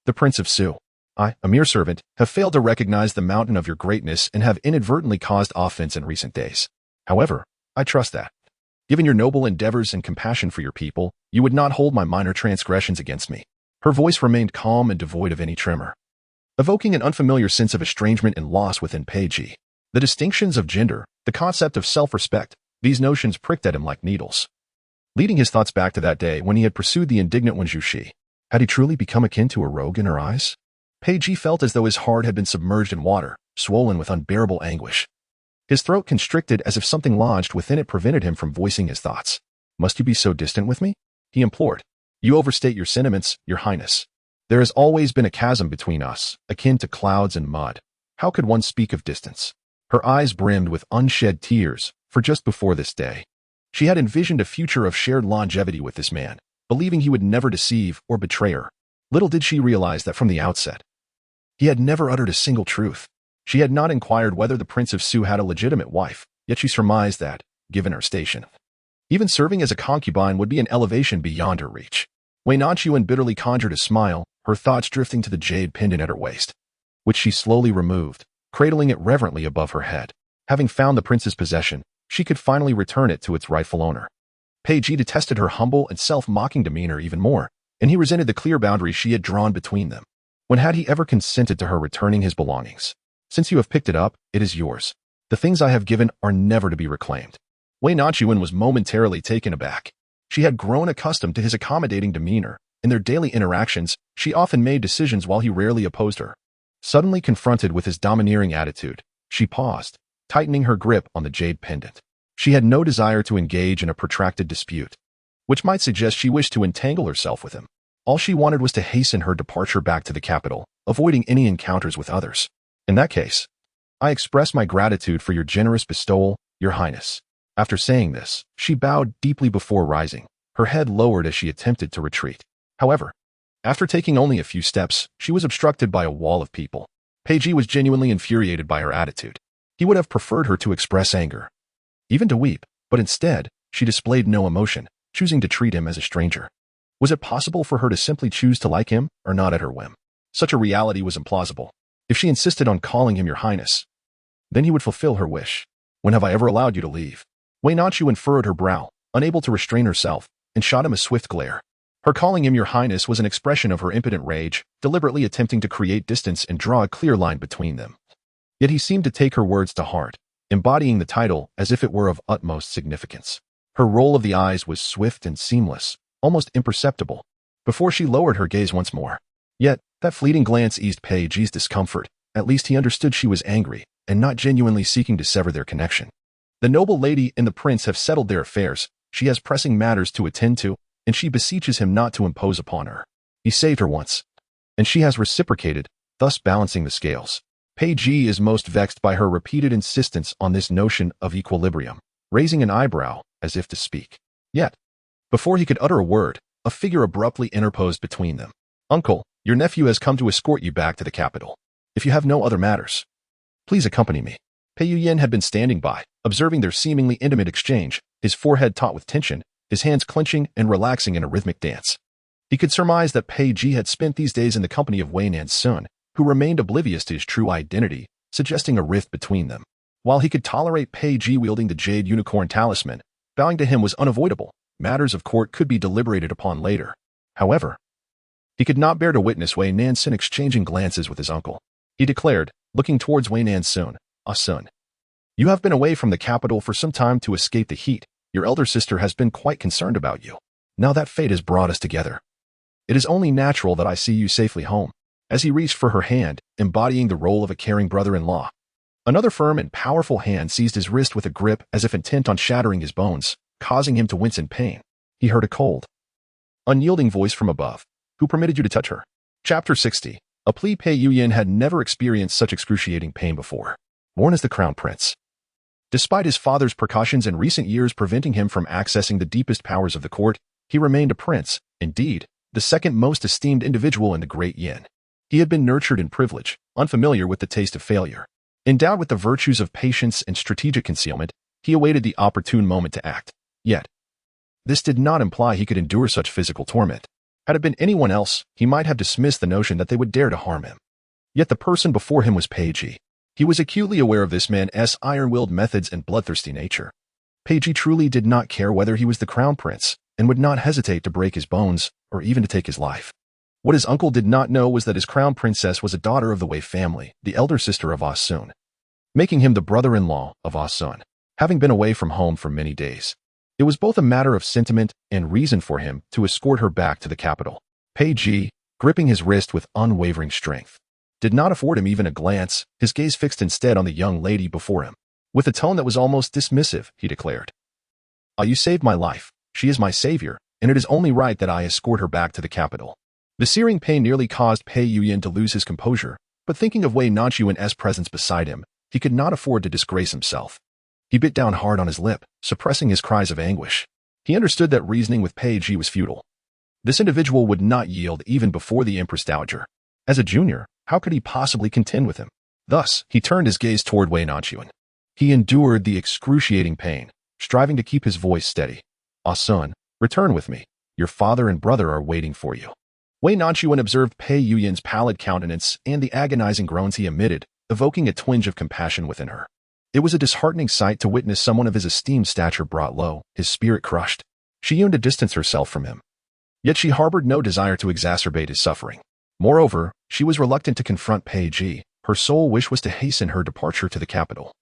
the Prince of Su. I, a mere servant, have failed to recognize the mountain of your greatness and have inadvertently caused offense in recent days. However, I trust that, given your noble endeavors and compassion for your people, you would not hold my minor transgressions against me. Her voice remained calm and devoid of any tremor, evoking an unfamiliar sense of estrangement and loss within Pei Ji. The distinctions of gender, the concept of self-respect, these notions pricked at him like needles, leading his thoughts back to that day when he had pursued the indignant Wen Zhuxi. Had he truly become akin to a rogue in her eyes? Pei Ji felt as though his heart had been submerged in water, swollen with unbearable anguish. His throat constricted as if something lodged within it prevented him from voicing his thoughts. Must you be so distant with me? He implored. You overstate your sentiments, Your Highness. There has always been a chasm between us, akin to clouds and mud. How could one speak of distance? Her eyes brimmed with unshed tears, for just before this day, she had envisioned a future of shared longevity with this man, believing he would never deceive or betray her. Little did she realize that from the outset, he had never uttered a single truth. She had not inquired whether the Prince of Su had a legitimate wife, yet she surmised that, given her station, even serving as a concubine would be an elevation beyond her reach. Wei Nanxun bitterly conjured a smile, her thoughts drifting to the jade pendant at her waist, which she slowly removed, cradling it reverently above her head. Having found the prince's possession, she could finally return it to its rightful owner. Pei Ji detested her humble and self-mocking demeanor even more, and he resented the clear boundaries she had drawn between them. When had he ever consented to her returning his belongings? Since you have picked it up, it is yours. The things I have given are never to be reclaimed. Wei Nanxun was momentarily taken aback. She had grown accustomed to his accommodating demeanor. In their daily interactions, she often made decisions while he rarely opposed her. Suddenly confronted with his domineering attitude, she paused, tightening her grip on the jade pendant. She had no desire to engage in a protracted dispute, which might suggest she wished to entangle herself with him. All she wanted was to hasten her departure back to the capital, avoiding any encounters with others. In that case, I express my gratitude for your generous bestowal, Your Highness. After saying this, she bowed deeply before rising, her head lowered as she attempted to retreat. However, after taking only a few steps, she was obstructed by a wall of people. Pei Ji was genuinely infuriated by her attitude. He would have preferred her to express anger, even to weep, but instead, she displayed no emotion, choosing to treat him as a stranger. Was it possible for her to simply choose to like him, or not at her whim? Such a reality was implausible. If she insisted on calling him Your Highness, then he would fulfill her wish. When have I ever allowed you to leave? Wei Nanxun furrowed her brow, unable to restrain herself, and shot him a swift glare. Her calling him Your Highness was an expression of her impotent rage, deliberately attempting to create distance and draw a clear line between them. Yet he seemed to take her words to heart, embodying the title as if it were of utmost significance. Her roll of the eyes was swift and seamless, almost imperceptible, before she lowered her gaze once more. Yet, that fleeting glance eased Pei Ji's discomfort. At least he understood she was angry, and not genuinely seeking to sever their connection. The noble lady and the prince have settled their affairs. She has pressing matters to attend to, and she beseeches him not to impose upon her. He saved her once, and she has reciprocated, thus balancing the scales. Pei Ji is most vexed by her repeated insistence on this notion of equilibrium, raising an eyebrow, as if to speak. Yet, before he could utter a word, a figure abruptly interposed between them. "Uncle, your nephew has come to escort you back to the capital. If you have no other matters, please accompany me." Pei Yuyan had been standing by, observing their seemingly intimate exchange, his forehead taut with tension, his hands clenching and relaxing in a rhythmic dance. He could surmise that Pei Ji had spent these days in the company of Wei Nanxun, who remained oblivious to his true identity, suggesting a rift between them. While he could tolerate Pei Ji wielding the jade unicorn talisman, bowing to him was unavoidable. Matters of court could be deliberated upon later. However, he could not bear to witness Wei Nanxun exchanging glances with his uncle. He declared, looking towards Wei Nanxun, "Ah, son, you have been away from the capital for some time to escape the heat. Your elder sister has been quite concerned about you. Now that fate has brought us together, it is only natural that I see you safely home." As he reached for her hand, embodying the role of a caring brother-in-law, another firm and powerful hand seized his wrist with a grip as if intent on shattering his bones, causing him to wince in pain. He heard a cold, unyielding voice from above. "Who permitted you to touch her?" Chapter 60. A plea. Pei Yuyan had never experienced such excruciating pain before. Born as the crown prince, despite his father's precautions in recent years preventing him from accessing the deepest powers of the court, he remained a prince, indeed, the second most esteemed individual in the Great Yin. He had been nurtured in privilege, unfamiliar with the taste of failure. Endowed with the virtues of patience and strategic concealment, he awaited the opportune moment to act. Yet, this did not imply he could endure such physical torment. Had it been anyone else, he might have dismissed the notion that they would dare to harm him. Yet the person before him was Pei Ji. He was acutely aware of this man's iron-willed methods and bloodthirsty nature. Pei Ji truly did not care whether he was the crown prince, and would not hesitate to break his bones, or even to take his life. What his uncle did not know was that his crown princess was a daughter of the Wei family, the elder sister of Ah Sun, making him the brother-in-law of Ah Sun. Having been away from home for many days, it was both a matter of sentiment and reason for him to escort her back to the capital. Pei Ji, gripping his wrist with unwavering strength, did not afford him even a glance, his gaze fixed instead on the young lady before him. With a tone that was almost dismissive, he declared, "Ah, you saved my life. She is my savior, and it is only right that I escort her back to the capital." The searing pain nearly caused Pei Yuyan to lose his composure, but thinking of Wei Nanxuan's presence beside him, he could not afford to disgrace himself. He bit down hard on his lip, suppressing his cries of anguish. He understood that reasoning with Pei Ji was futile. This individual would not yield even before the Empress Dowager. As a junior, how could he possibly contend with him? Thus, he turned his gaze toward Wei Nanxun. He endured the excruciating pain, striving to keep his voice steady. "Ah son, return with me. Your father and brother are waiting for you." Wei Nanxun observed Pei Yuyan's pallid countenance and the agonizing groans he emitted, evoking a twinge of compassion within her. It was a disheartening sight to witness someone of his esteemed stature brought low, his spirit crushed. She yearned to distance herself from him. Yet she harbored no desire to exacerbate his suffering. Moreover, she was reluctant to confront Pei Ji. Her sole wish was to hasten her departure to the capital,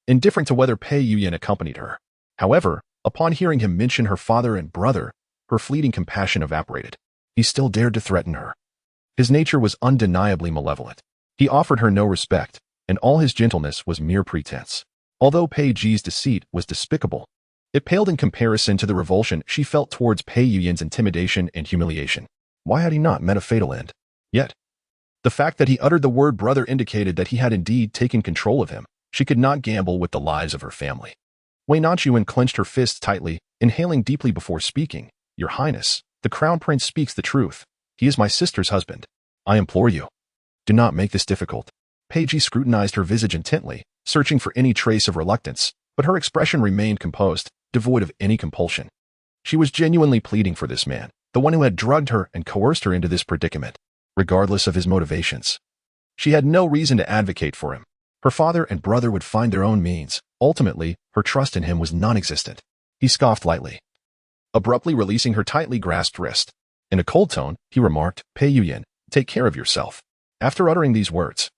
indifferent to whether Pei Yuyan accompanied her. However, upon hearing him mention her father and brother, her fleeting compassion evaporated. He still dared to threaten her. His nature was undeniably malevolent. He offered her no respect, and all his gentleness was mere pretense. Although Pei Ji's deceit was despicable, it paled in comparison to the revulsion she felt towards Pei Yuyan's intimidation and humiliation. Why had he not met a fatal end? Yet, the fact that he uttered the word brother indicated that he had indeed taken control of him. She could not gamble with the lives of her family. Wei Nanxun clenched her fists tightly, inhaling deeply before speaking. "Your Highness, the Crown Prince speaks the truth. He is my sister's husband. I implore you, do not make this difficult." Pei Ji scrutinized her visage intently, searching for any trace of reluctance, but her expression remained composed, devoid of any compulsion. She was genuinely pleading for this man, the one who had drugged her and coerced her into this predicament, regardless of his motivations. She had no reason to advocate for him. Her father and brother would find their own means. Ultimately, her trust in him was non-existent. He scoffed lightly, abruptly releasing her tightly grasped wrist. In a cold tone, he remarked, Pei Yuyan, take care of yourself. After uttering these words,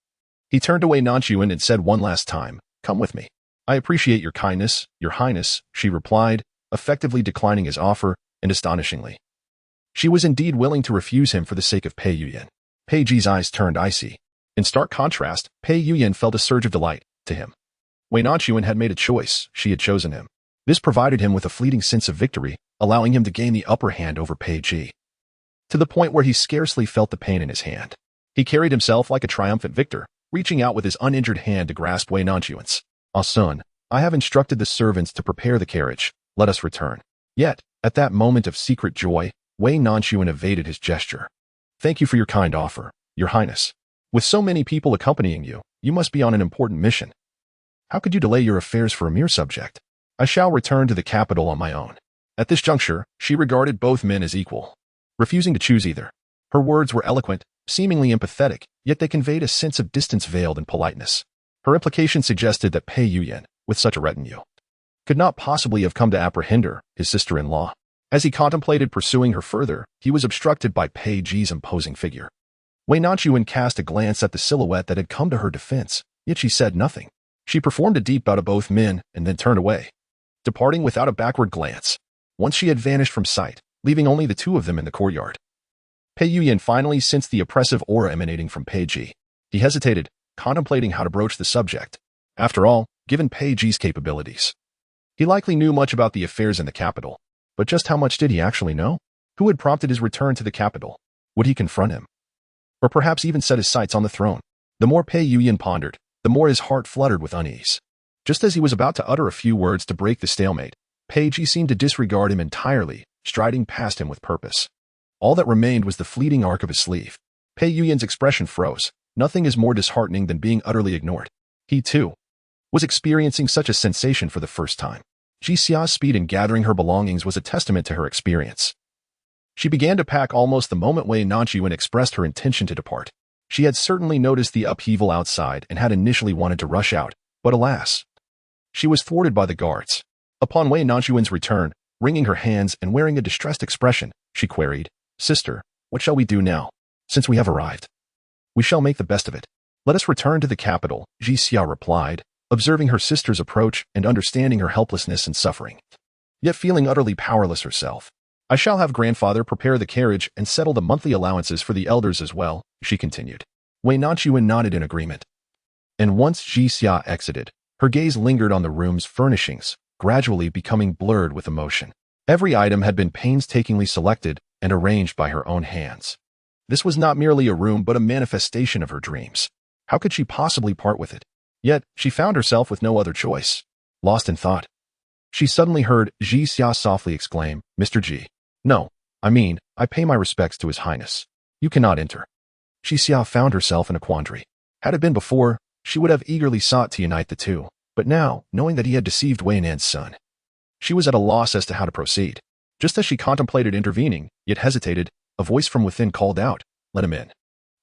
he turned to Wei Nanxun and said one last time, come with me. I appreciate your kindness, your highness, she replied, effectively declining his offer, and astonishingly, she was indeed willing to refuse him for the sake of Pei Yuyan. Pei Ji's eyes turned icy. In stark contrast, Pei Yuyan felt a surge of delight. To him, Wei Nanxun had made a choice. She had chosen him. This provided him with a fleeting sense of victory, allowing him to gain the upper hand over Pei Ji, to the point where he scarcely felt the pain in his hand. He carried himself like a triumphant victor, reaching out with his uninjured hand to grasp Wei Nanxun's. Ah, son, I have instructed the servants to prepare the carriage. Let us return. Yet, at that moment of secret joy, Wei Nanxun evaded his gesture. Thank you for your kind offer, your highness. With so many people accompanying you, you must be on an important mission. How could you delay your affairs for a mere subject? I shall return to the capital on my own. At this juncture, she regarded both men as equal, refusing to choose either. Her words were eloquent, seemingly empathetic, yet they conveyed a sense of distance veiled in politeness. Her implication suggested that Pei Yuyan, with such a retinue, could not possibly have come to apprehend her, his sister-in-law. As he contemplated pursuing her further, he was obstructed by Pei Ji's imposing figure. Wei Nanxun cast a glance at the silhouette that had come to her defense, yet she said nothing. She performed a deep bow to both men and then turned away, departing without a backward glance. Once she had vanished from sight, leaving only the two of them in the courtyard. Pei Yuyan finally sensed the oppressive aura emanating from Pei Ji. He hesitated, contemplating how to broach the subject. After all, given Pei Ji's capabilities, he likely knew much about the affairs in the capital. But just how much did he actually know? Who had prompted his return to the capital? Would he confront him? Or perhaps even set his sights on the throne? The more Pei Yuyan pondered, the more his heart fluttered with unease. Just as he was about to utter a few words to break the stalemate, Pei Ji seemed to disregard him entirely, striding past him with purpose. All that remained was the fleeting arc of his sleeve. Pei Yuyan's expression froze. Nothing is more disheartening than being utterly ignored. He, too, was experiencing such a sensation for the first time. Ji Xia's speed in gathering her belongings was a testament to her experience. She began to pack almost the moment Wei Nanxun expressed her intention to depart. She had certainly noticed the upheaval outside and had initially wanted to rush out, but alas, she was thwarted by the guards. Upon Wei Nanxun's return, wringing her hands and wearing a distressed expression, she queried, Sister, what shall we do now? Since we have arrived, we shall make the best of it. Let us return to the capital, Ji Xia replied, observing her sister's approach and understanding her helplessness and suffering, yet feeling utterly powerless herself. I shall have grandfather prepare the carriage and settle the monthly allowances for the elders as well, she continued. Wei Nanxun nodded in agreement. And once Ji Xia exited, her gaze lingered on the room's furnishings, gradually becoming blurred with emotion. Every item had been painstakingly selected and arranged by her own hands. This was not merely a room but a manifestation of her dreams. How could she possibly part with it? Yet, she found herself with no other choice. Lost in thought, she suddenly heard Ji Xia softly exclaim, Mr. Ji. No, I pay my respects to His Highness. You cannot enter. Ji Xia found herself in a quandary. Had it been before, she would have eagerly sought to unite the two. But now, knowing that he had deceived Wei Nan's son, she was at a loss as to how to proceed. Just as she contemplated intervening, yet hesitated, a voice from within called out, Let him in.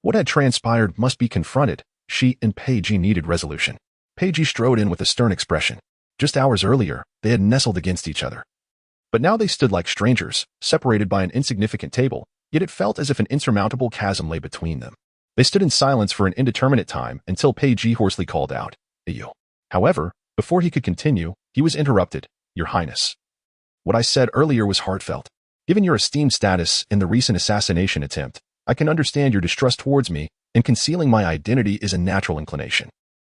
What had transpired must be confronted. She and Pei Ji needed resolution. Pei Ji strode in with a stern expression. Just hours earlier, they had nestled against each other. But now they stood like strangers, separated by an insignificant table, yet it felt as if an insurmountable chasm lay between them. They stood in silence for an indeterminate time until Pei Ji hoarsely called out, You. However, before he could continue, he was interrupted. Your Highness. What I said earlier was heartfelt. Given your esteemed status in the recent assassination attempt, I can understand your distrust towards me, and concealing my identity is a natural inclination.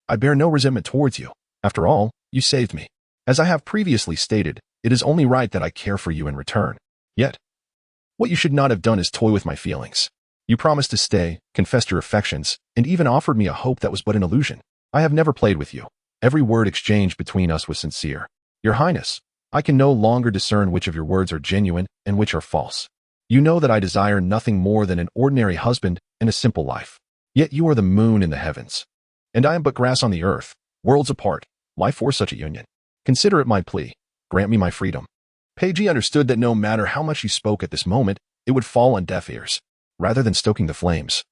I bear no resentment towards you. After all, you saved me. As I have previously stated, it is only right that I care for you in return. Yet, what you should not have done is toy with my feelings. You promised to stay, confessed your affections, and even offered me a hope that was but an illusion. I have never played with you. Every word exchanged between us was sincere. Your Highness, I can no longer discern which of your words are genuine and which are false. You know that I desire nothing more than an ordinary husband and a simple life. Yet you are the moon in the heavens, and I am but grass on the earth, worlds apart. Why force such a union? Consider it my plea. Grant me my freedom. Pei Ji understood that no matter how much he spoke at this moment, it would fall on deaf ears. Rather than stoking the flames,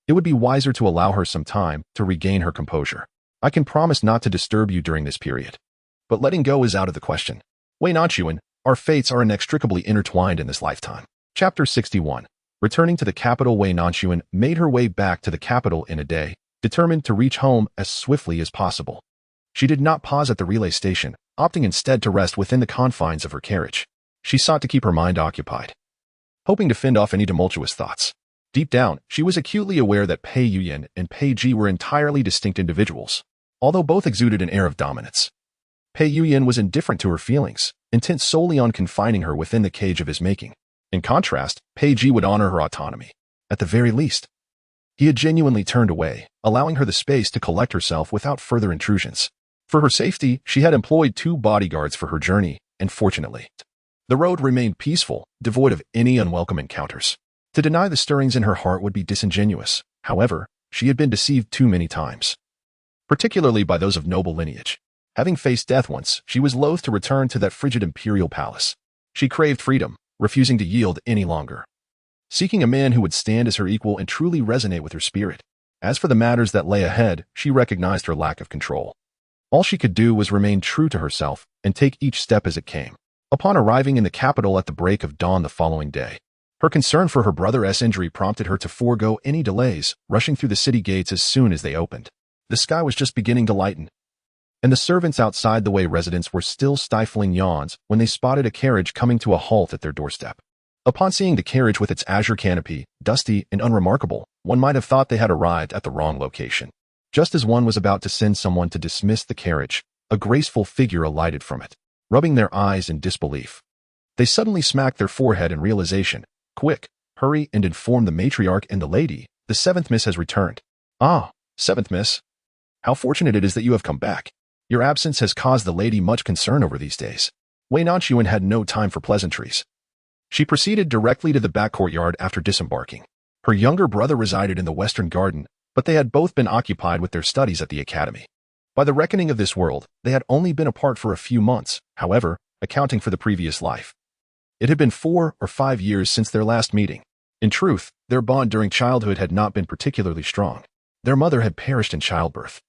it would be wiser to allow her some time to regain her composure. I can promise not to disturb you during this period. but letting go is out of the question. Wei Nanxun, our fates are inextricably intertwined in this lifetime. Chapter 61. Returning to the capital, Wei Nanxun made her way back to the capital in a day, determined to reach home as swiftly as possible. She did not pause at the relay station, opting instead to rest within the confines of her carriage. She sought to keep her mind occupied, hoping to fend off any tumultuous thoughts. Deep down, she was acutely aware that Pei Yuyan and Pei Ji were entirely distinct individuals, although both exuded an air of dominance. Pei Yuyan was indifferent to her feelings, intent solely on confining her within the cage of his making. In contrast, Pei Ji would honor her autonomy. At the very least, he had genuinely turned away, allowing her the space to collect herself without further intrusions. For her safety, she had employed 2 bodyguards for her journey, and fortunately, the road remained peaceful, devoid of any unwelcome encounters. To deny the stirrings in her heart would be disingenuous. However, she had been deceived too many times, particularly by those of noble lineage. Having faced death once, she was loath to return to that frigid imperial palace. She craved freedom, refusing to yield any longer, seeking a man who would stand as her equal and truly resonate with her spirit. As for the matters that lay ahead, she recognized her lack of control. All she could do was remain true to herself and take each step as it came. Upon arriving in the capital at the break of dawn the following day, her concern for her brother's injury prompted her to forego any delays, rushing through the city gates as soon as they opened. The sky was just beginning to lighten, and the servants outside the Wei residence were still stifling yawns when they spotted a carriage coming to a halt at their doorstep. Upon seeing the carriage with its azure canopy, dusty and unremarkable, one might have thought they had arrived at the wrong location. Just as one was about to send someone to dismiss the carriage, a graceful figure alighted from it, rubbing their eyes in disbelief. They suddenly smacked their forehead in realization. Quick, hurry and inform the matriarch and the lady. The 7th Miss has returned. Ah, 7th Miss. How fortunate it is that you have come back. Your absence has caused the lady much concern over these days. Wei Nanxun had no time for pleasantries. She proceeded directly to the back courtyard after disembarking. Her younger brother resided in the western garden, but they had both been occupied with their studies at the academy. By the reckoning of this world, they had only been apart for a few months, however, accounting for the previous life. It had been 4 or 5 years since their last meeting. In truth, their bond during childhood had not been particularly strong. Their mother had perished in childbirth,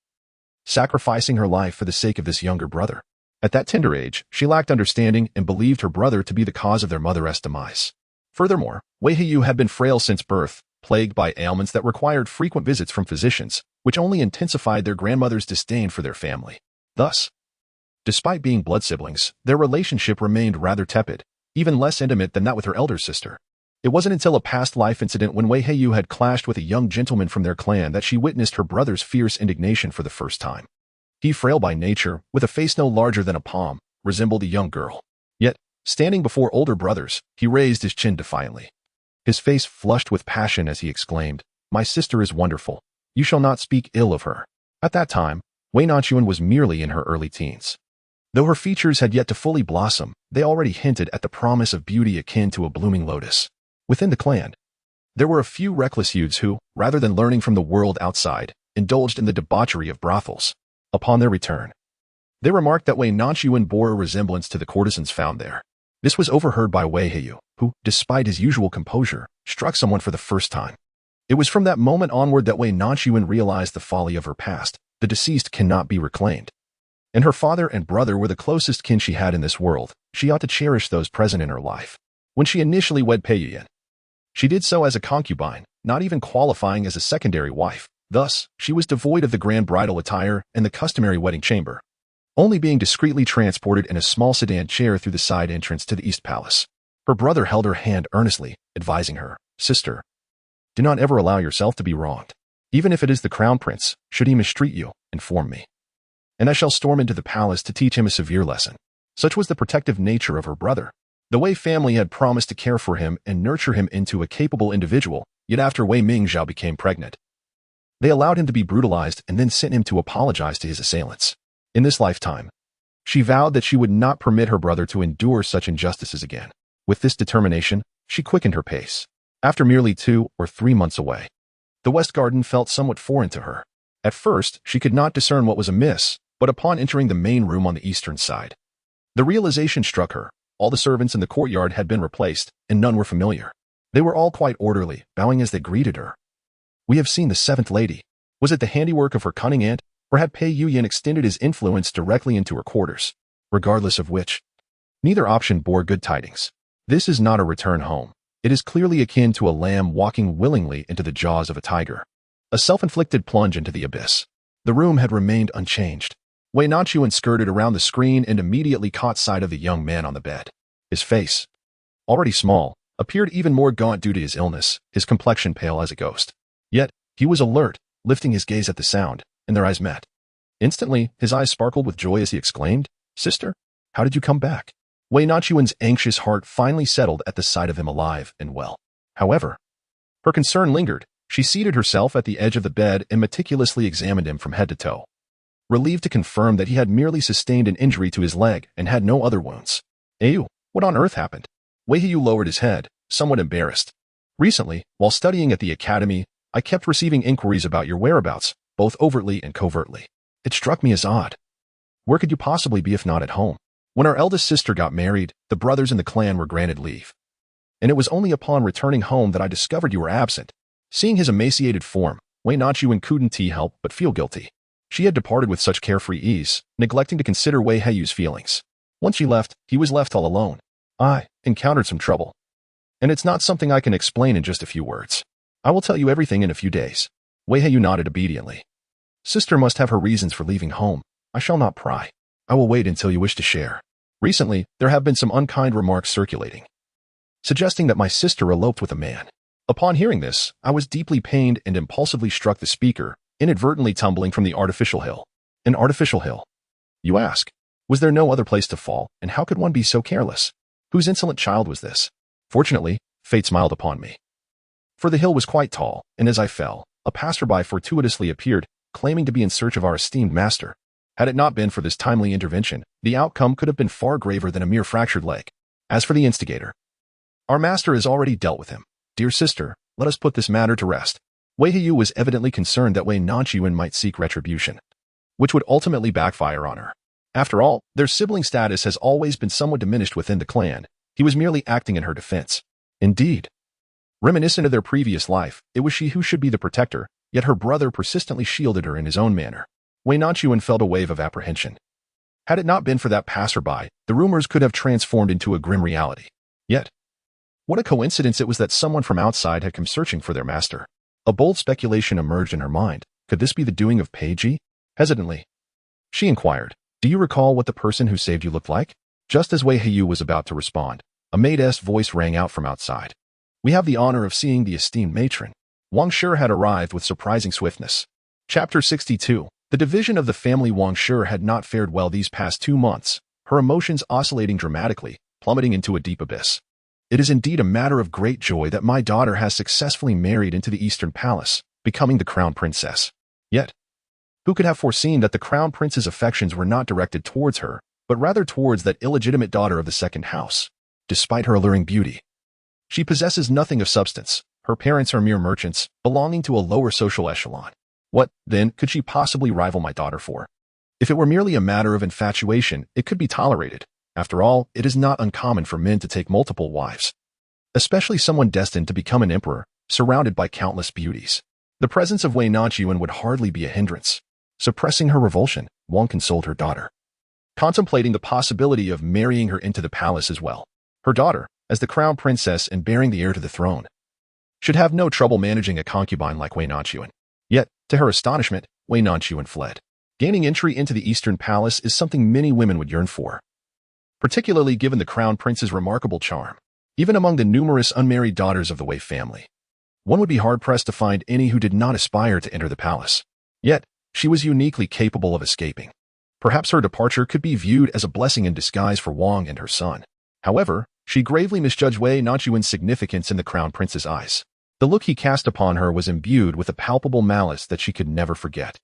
sacrificing her life for the sake of this younger brother. At that tender age, she lacked understanding and believed her brother to be the cause of their mother's demise. Furthermore, Wei Yu had been frail since birth, plagued by ailments that required frequent visits from physicians, which only intensified their grandmother's disdain for their family. Thus, despite being blood siblings, their relationship remained rather tepid, even less intimate than that with her elder sister. It wasn't until a past life incident when Wei Yu had clashed with a young gentleman from their clan that she witnessed her brother's fierce indignation for the first time. He, frail by nature, with a face no larger than a palm, resembled a young girl. Yet, standing before older brothers, he raised his chin defiantly. His face flushed with passion as he exclaimed, "My sister is wonderful. You shall not speak ill of her." At that time, Wei Nanxun was merely in her early teens. Though her features had yet to fully blossom, they already hinted at the promise of beauty akin to a blooming lotus. Within the clan, there were a few reckless youths who, rather than learning from the world outside, indulged in the debauchery of brothels. Upon their return, they remarked that Wei Nanxun bore a resemblance to the courtesans found there. This was overheard by Wei Yu, who, despite his usual composure, struck someone for the first time. It was from that moment onward that Wei Nanxun realized the folly of her past. The deceased cannot be reclaimed, and her father and brother were the closest kin she had in this world. She ought to cherish those present in her life. When she initially wed Pei Yuyan, she did so as a concubine, not even qualifying as a secondary wife. Thus, she was devoid of the grand bridal attire and the customary wedding chamber, only being discreetly transported in a small sedan chair through the side entrance to the East Palace. Her brother held her hand earnestly, advising her, "Sister, do not ever allow yourself to be wronged. Even if it is the crown prince, should he mistreat you, inform me, and I shall storm into the palace to teach him a severe lesson." Such was the protective nature of her brother. The Wei family had promised to care for him and nurture him into a capable individual, yet after Wei Mingzhao became pregnant, they allowed him to be brutalized and then sent him to apologize to his assailants. In this lifetime, she vowed that she would not permit her brother to endure such injustices again. With this determination, she quickened her pace. After merely 2 or 3 months away, the West Garden felt somewhat foreign to her. At first, she could not discern what was amiss, but upon entering the main room on the eastern side, the realization struck her. All the servants in the courtyard had been replaced, and none were familiar. They were all quite orderly, bowing as they greeted her. "We have seen the 7th lady." Was it the handiwork of her cunning aunt, or had Pei Yuyan extended his influence directly into her quarters? regardless of which. Neither option bore good tidings. This is not a return home. It is clearly akin to a lamb walking willingly into the jaws of a tiger. A self-inflicted plunge into the abyss. The room had remained unchanged. Wei Nanxun skirted around the screen and immediately caught sight of the young man on the bed. His face, already small, appeared even more gaunt due to his illness, his complexion pale as a ghost. Yet, he was alert, lifting his gaze at the sound, and their eyes met. Instantly, his eyes sparkled with joy as he exclaimed, "Sister, how did you come back?" Wei Nanxuan's anxious heart finally settled at the sight of him alive and well. However, her concern lingered. She seated herself at the edge of the bed and meticulously examined him from head to toe. Relieved to confirm that he had merely sustained an injury to his leg and had no other wounds. "Ew, what on earth happened?" Wei lowered his head, somewhat embarrassed. "Recently, while studying at the academy, I kept receiving inquiries about your whereabouts, both overtly and covertly. It struck me as odd. Where could you possibly be if not at home? When our eldest sister got married, the brothers in the clan were granted leave. And it was only upon returning home that I discovered you were absent." Seeing his emaciated form, Wei Nanxun couldn't help but feel guilty. She had departed with such carefree ease, neglecting to consider Wei Heiyu's feelings. Once she left, he was left all alone. "I encountered some trouble. And it's not something I can explain in just a few words. I will tell you everything in a few days." Wei Heiyu nodded obediently. "Sister must have her reasons for leaving home. I shall not pry. I will wait until you wish to share. Recently, there have been some unkind remarks circulating, suggesting that my sister eloped with a man." Upon hearing this, I was deeply pained and impulsively struck the speaker, inadvertently tumbling from the artificial hill. An artificial hill? You ask. Was there no other place to fall, and how could one be so careless? Whose insolent child was this? Fortunately, fate smiled upon me. For the hill was quite tall, and as I fell, a passerby fortuitously appeared, claiming to be in search of our esteemed master. Had it not been for this timely intervention, the outcome could have been far graver than a mere fractured leg. As for the instigator, our master has already dealt with him. Dear sister, let us put this matter to rest. Wei Heiyu was evidently concerned that Wei Nanxun might seek retribution, which would ultimately backfire on her. After all, their sibling status has always been somewhat diminished within the clan. He was merely acting in her defense. Indeed, reminiscent of their previous life, it was she who should be the protector, yet her brother persistently shielded her in his own manner. Wei Nanxun felt a wave of apprehension. Had it not been for that passerby, the rumors could have transformed into a grim reality. Yet, what a coincidence it was that someone from outside had come searching for their master. A bold speculation emerged in her mind. Could this be the doing of Peiji? Hesitantly, she inquired, "Do you recall what the person who saved you looked like?" Just as Wei Heiyu was about to respond, a maid's voice rang out from outside. "We have the honor of seeing the esteemed matron." Wang Shi had arrived with surprising swiftness. Chapter 62. The division of the family. Wang Shi had not fared well these past 2 months, her emotions oscillating dramatically, plummeting into a deep abyss. "It is indeed a matter of great joy that my daughter has successfully married into the Eastern Palace, becoming the crown princess. Yet, who could have foreseen that the crown prince's affections were not directed towards her, but rather towards that illegitimate daughter of the second house? Despite her alluring beauty, she possesses nothing of substance. Her parents are mere merchants, belonging to a lower social echelon. What, then, could she possibly rival my daughter for? If it were merely a matter of infatuation, it could be tolerated. After all, it is not uncommon for men to take multiple wives, especially someone destined to become an emperor, surrounded by countless beauties. The presence of Wei Nanxun would hardly be a hindrance. Suppressing her revulsion, Wang consoled her daughter, contemplating the possibility of marrying her into the palace as well. Her daughter, as the crown princess and bearing the heir to the throne, should have no trouble managing a concubine like Wei Nanxun. Yet, to her astonishment, Wei Nanxun fled. Gaining entry into the Eastern Palace is something many women would yearn for, particularly given the crown prince's remarkable charm. Even among the numerous unmarried daughters of the Wei family, one would be hard-pressed to find any who did not aspire to enter the palace. Yet, she was uniquely capable of escaping. Perhaps her departure could be viewed as a blessing in disguise for Wang and her son. However, she gravely misjudged Wei Nanxun's significance in the crown prince's eyes. The look he cast upon her was imbued with a palpable malice that she could never forget.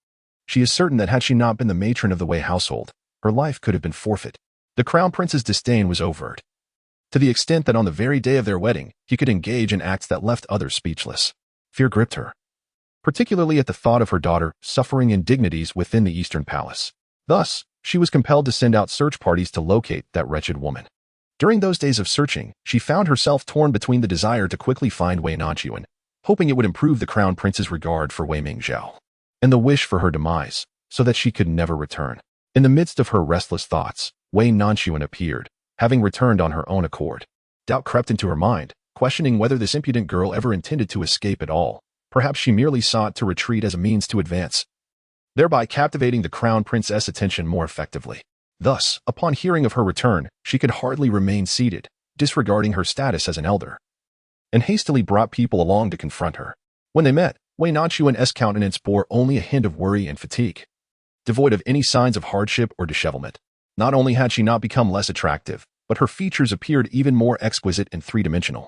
She is certain that had she not been the matron of the Wei household, her life could have been forfeit. The crown prince's disdain was overt, to the extent that on the very day of their wedding, he could engage in acts that left others speechless. Fear gripped her, particularly at the thought of her daughter suffering indignities within the Eastern Palace. Thus, she was compelled to send out search parties to locate that wretched woman. During those days of searching, she found herself torn between the desire to quickly find Wei Nanxun, hoping it would improve the crown prince's regard for Wei Mingzhou, and the wish for her demise, so that she could never return. In the midst of her restless thoughts, Wei Nanxun appeared, having returned on her own accord. Doubt crept into her mind, questioning whether this impudent girl ever intended to escape at all. Perhaps she merely sought to retreat as a means to advance, thereby captivating the crown princess' attention more effectively. Thus, upon hearing of her return, she could hardly remain seated, disregarding her status as an elder, and hastily brought people along to confront her. When they met, Wei Nanxuan's countenance bore only a hint of worry and fatigue, devoid of any signs of hardship or dishevelment. Not only had she not become less attractive, but her features appeared even more exquisite and three-dimensional,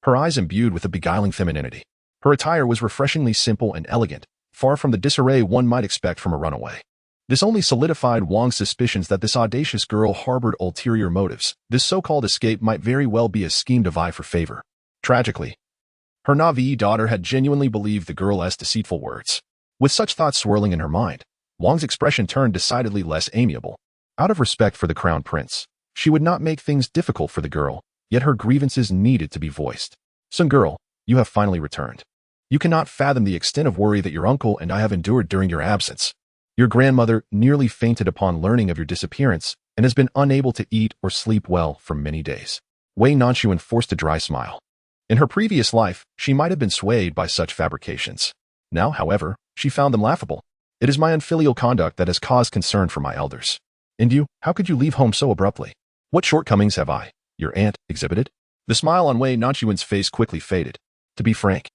her eyes imbued with a beguiling femininity. Her attire was refreshingly simple and elegant, far from the disarray one might expect from a runaway. This only solidified Wang's suspicions that this audacious girl harbored ulterior motives. This so-called escape might very well be a scheme to vie for favor. Tragically, her naive daughter had genuinely believed the girl's deceitful words. With such thoughts swirling in her mind, Wang's expression turned decidedly less amiable. Out of respect for the crown prince, she would not make things difficult for the girl, yet her grievances needed to be voiced. "Son girl, you have finally returned. You cannot fathom the extent of worry that your uncle and I have endured during your absence. Your grandmother nearly fainted upon learning of your disappearance and has been unable to eat or sleep well for many days." Wei Nanxun forced a dry smile. In her previous life, she might have been swayed by such fabrications. Now, however, she found them laughable. "It is my unfilial conduct that has caused concern for my elders. And you, how could you leave home so abruptly? What shortcomings have I, your aunt, exhibited?" The smile on Wei Nanxuan's face quickly faded. To be frank,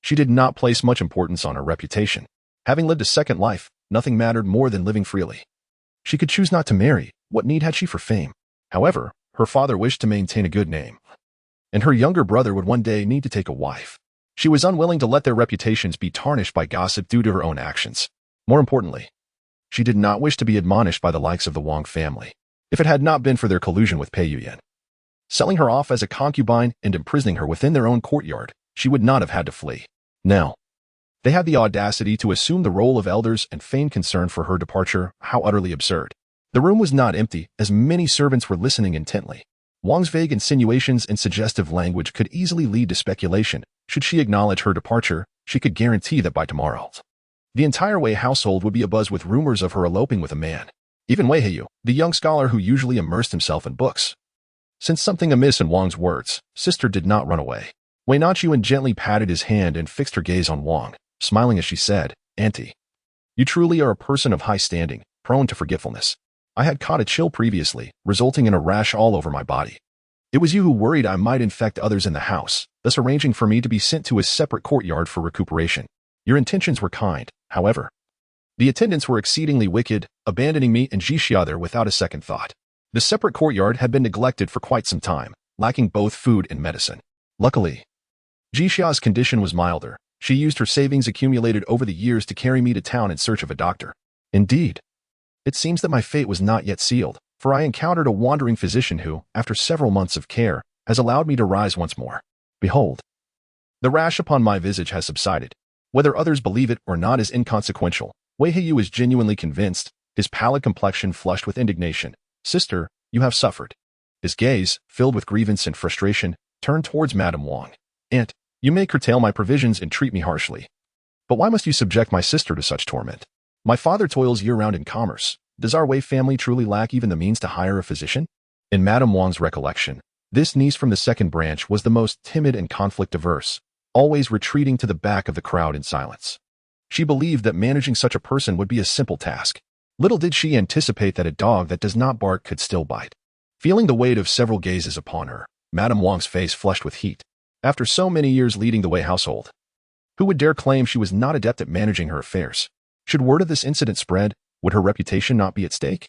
she did not place much importance on her reputation. Having lived a second life, nothing mattered more than living freely. She could choose not to marry. What need had she for fame? However, her father wished to maintain a good name, and her younger brother would one day need to take a wife. She was unwilling to let their reputations be tarnished by gossip due to her own actions. More importantly, she did not wish to be admonished by the likes of the Wang family. If it had not been for their collusion with Pei Yuyan, selling her off as a concubine and imprisoning her within their own courtyard, she would not have had to flee. Now, they had the audacity to assume the role of elders and feigned concern for her departure. How utterly absurd. The room was not empty, as many servants were listening intently. Wang's vague insinuations and suggestive language could easily lead to speculation. Should she acknowledge her departure, she could guarantee that by tomorrow, the entire Wei household would be abuzz with rumors of her eloping with a man. Even Wei Heyu, the young scholar who usually immersed himself in books, sensed something amiss in Wang's words. Sister did not run away. Wei Nanxuan gently patted his hand and fixed her gaze on Wang, smiling as she said, "Auntie, you truly are a person of high standing, prone to forgetfulness. I had caught a chill previously, resulting in a rash all over my body. It was you who worried I might infect others in the house, thus arranging for me to be sent to a separate courtyard for recuperation. Your intentions were kind, however. The attendants were exceedingly wicked, abandoning me and Jixia there without a second thought. The separate courtyard had been neglected for quite some time, lacking both food and medicine. Luckily, Jixia's condition was milder. She used her savings accumulated over the years to carry me to town in search of a doctor. Indeed, it seems that my fate was not yet sealed, for I encountered a wandering physician who, after several months of care, has allowed me to rise once more. Behold, the rash upon my visage has subsided. Whether others believe it or not is inconsequential. Wei Heyu is genuinely convinced, his pallid complexion flushed with indignation. Sister, you have suffered. His gaze, filled with grievance and frustration, turned towards Madame Wang. Aunt, you may curtail my provisions and treat me harshly. But why must you subject my sister to such torment? My father toils year-round in commerce. Does our Wei family truly lack even the means to hire a physician? In Madame Wang's recollection, this niece from the second branch was the most timid and conflict-averse, always retreating to the back of the crowd in silence. She believed that managing such a person would be a simple task. Little did she anticipate that a dog that does not bark could still bite. Feeling the weight of several gazes upon her, Madame Wang's face flushed with heat. After so many years leading the Wei household, who would dare claim she was not adept at managing her affairs? Should word of this incident spread, would her reputation not be at stake?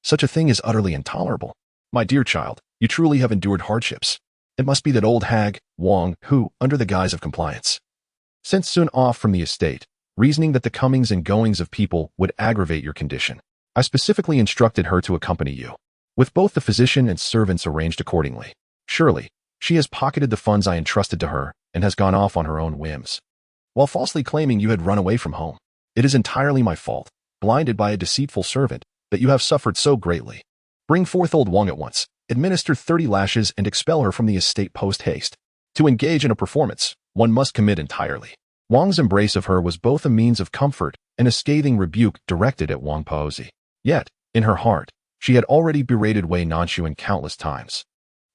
Such a thing is utterly intolerable. My dear child, you truly have endured hardships. It must be that old hag, Wang, who, under the guise of compliance, sent Sun off from the estate, reasoning that the comings and goings of people would aggravate your condition. I specifically instructed her to accompany you, with both the physician and servants arranged accordingly. Surely, she has pocketed the funds I entrusted to her and has gone off on her own whims, while falsely claiming you had run away from home. It is entirely my fault, blinded by a deceitful servant, that you have suffered so greatly. Bring forth old Wang at once, administer 30 lashes and expel her from the estate post-haste. To engage in a performance, one must commit entirely. Wang's embrace of her was both a means of comfort and a scathing rebuke directed at Wang Pozi. Yet, in her heart, She had already berated Wei Nanxun countless times.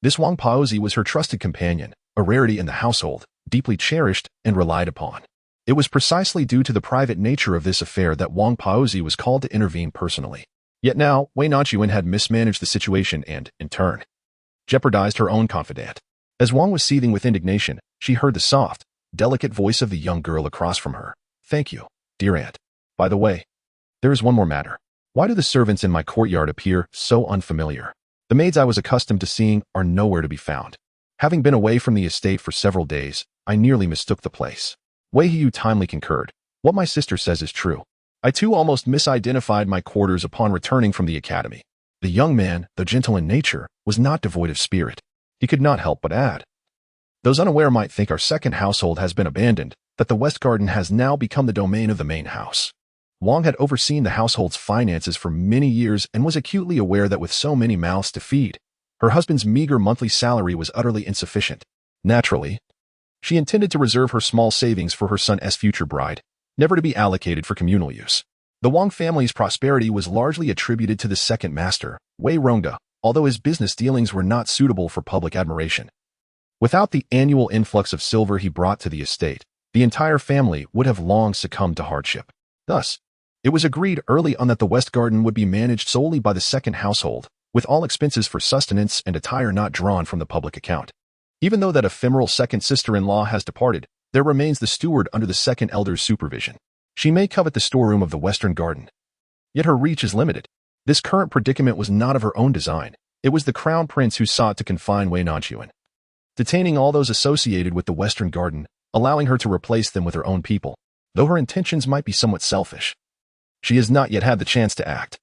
This Wang Paozi was her trusted companion, a rarity in the household, deeply cherished and relied upon. It was precisely due to the private nature of this affair that Wang Paozi was called to intervene personally. Yet now, Wei Nanxun had mismanaged the situation and, in turn, jeopardized her own confidant. As Wang was seething with indignation, she heard the soft, delicate voice of the young girl across from her. "Thank you, dear aunt. By the way, there is one more matter. Why do the servants in my courtyard appear so unfamiliar? The maids I was accustomed to seeing are nowhere to be found. Having been away from the estate for several days, I nearly mistook the place." Wei timely concurred. "What my sister says is true. I too almost misidentified my quarters upon returning from the academy." The young man, though gentle in nature, was not devoid of spirit. He could not help but add, "Those unaware might think our second household has been abandoned, that the West Garden has now become the domain of the main house." Wang had overseen the household's finances for many years and was acutely aware that with so many mouths to feed, her husband's meager monthly salary was utterly insufficient. Naturally, she intended to reserve her small savings for her son's future bride, never to be allocated for communal use. The Wang family's prosperity was largely attributed to the second master, Wei Rongda, although his business dealings were not suitable for public admiration. Without the annual influx of silver he brought to the estate, the entire family would have long succumbed to hardship. Thus, it was agreed early on that the West Garden would be managed solely by the second household, with all expenses for sustenance and attire not drawn from the public account. Even though that ephemeral second sister-in-law has departed, there remains the steward under the second elder's supervision. She may covet the storeroom of the Western Garden, yet her reach is limited. This current predicament was not of her own design. It was the crown prince who sought to confine Wei Nanxun, detaining all those associated with the Western Garden, allowing her to replace them with her own people. Though her intentions might be somewhat selfish, she has not yet had the chance to act.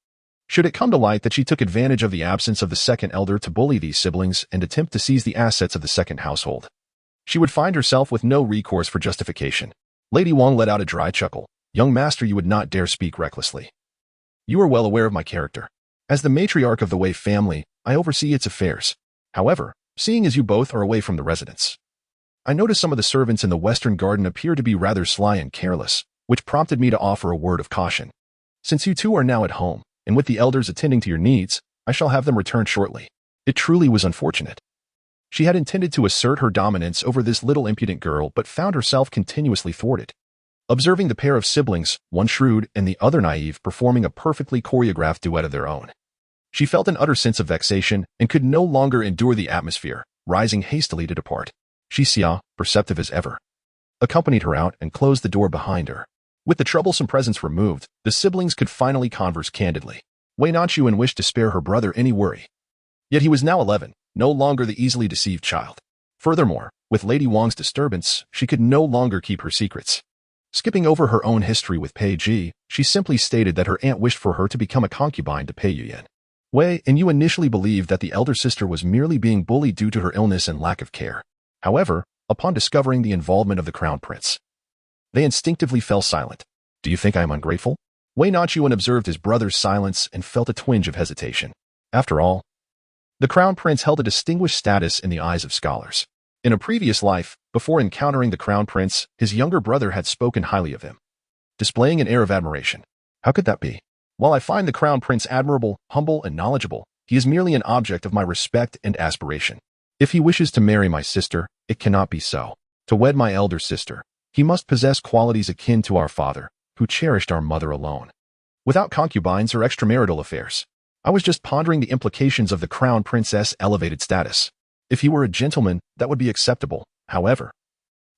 Should it come to light that she took advantage of the absence of the second elder to bully these siblings and attempt to seize the assets of the second household, she would find herself with no recourse for justification. Lady Wang let out a dry chuckle. "Young master, you would not dare speak recklessly. You are well aware of my character. As the matriarch of the Wei family, I oversee its affairs. However, seeing as you both are away from the residence, I notice some of the servants in the Western Garden appear to be rather sly and careless, which prompted me to offer a word of caution. Since you two are now at home, and with the elders attending to your needs, I shall have them return shortly." It truly was unfortunate. She had intended to assert her dominance over this little impudent girl, but found herself continuously thwarted. Observing the pair of siblings, one shrewd and the other naive, performing a perfectly choreographed duet of their own, she felt an utter sense of vexation and could no longer endure the atmosphere, rising hastily to depart. Shi Xia, perceptive as ever, accompanied her out and closed the door behind her. With the troublesome presence removed, the siblings could finally converse candidly. Wei Nanxun wished to spare her brother any worry. Yet he was now 11, no longer the easily deceived child. Furthermore, with Lady Wang's disturbance, she could no longer keep her secrets. Skipping over her own history with Pei Ji, she simply stated that her aunt wished for her to become a concubine to Pei Yuyan. Wei and you initially believed that the elder sister was merely being bullied due to her illness and lack of care. However, upon discovering the involvement of the crown prince, they instinctively fell silent. "Do you think I am ungrateful?" Wei Nanxun observed his brother's silence and felt a twinge of hesitation. After all, the crown prince held a distinguished status in the eyes of scholars. In a previous life, before encountering the crown prince, his younger brother had spoken highly of him, displaying an air of admiration. "How could that be? While I find the crown prince admirable, humble, and knowledgeable, he is merely an object of my respect and aspiration. If he wishes to marry my sister, it cannot be so. To wed my elder sister, he must possess qualities akin to our father, who cherished our mother alone, without concubines or extramarital affairs." I was just pondering the implications of the crown princess' elevated status. If he were a gentleman, that would be acceptable. However,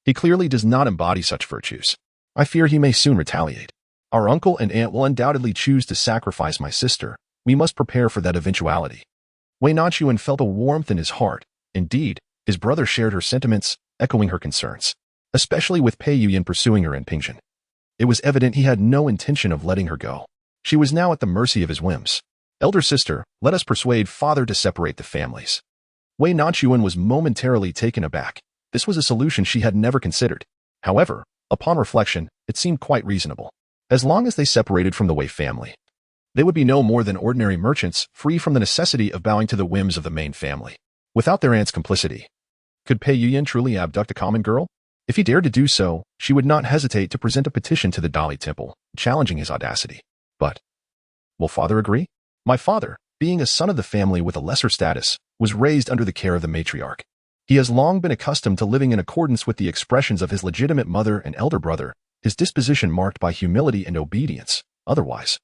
he clearly does not embody such virtues. I fear he may soon retaliate. Our uncle and aunt will undoubtedly choose to sacrifice my sister. We must prepare for that eventuality. Wei Nanxun felt a warmth in his heart. Indeed, his brother shared her sentiments, echoing her concerns, especially with Pei Yuyan pursuing her in Pingzhen. It was evident he had no intention of letting her go. She was now at the mercy of his whims. "Elder sister, let us persuade father to separate the families." Wei Nanxun was momentarily taken aback. This was a solution she had never considered. However, upon reflection, it seemed quite reasonable. As long as they separated from the Wei family, they would be no more than ordinary merchants, free from the necessity of bowing to the whims of the main family. Without their aunt's complicity, could Pei Yuyan truly abduct a common girl? If he dared to do so, she would not hesitate to present a petition to the Dali Temple, challenging his audacity. But will father agree? My father, being a son of the family with a lesser status, was raised under the care of the matriarch. He has long been accustomed to living in accordance with the expressions of his legitimate mother and elder brother, his disposition marked by humility and obedience. Otherwise,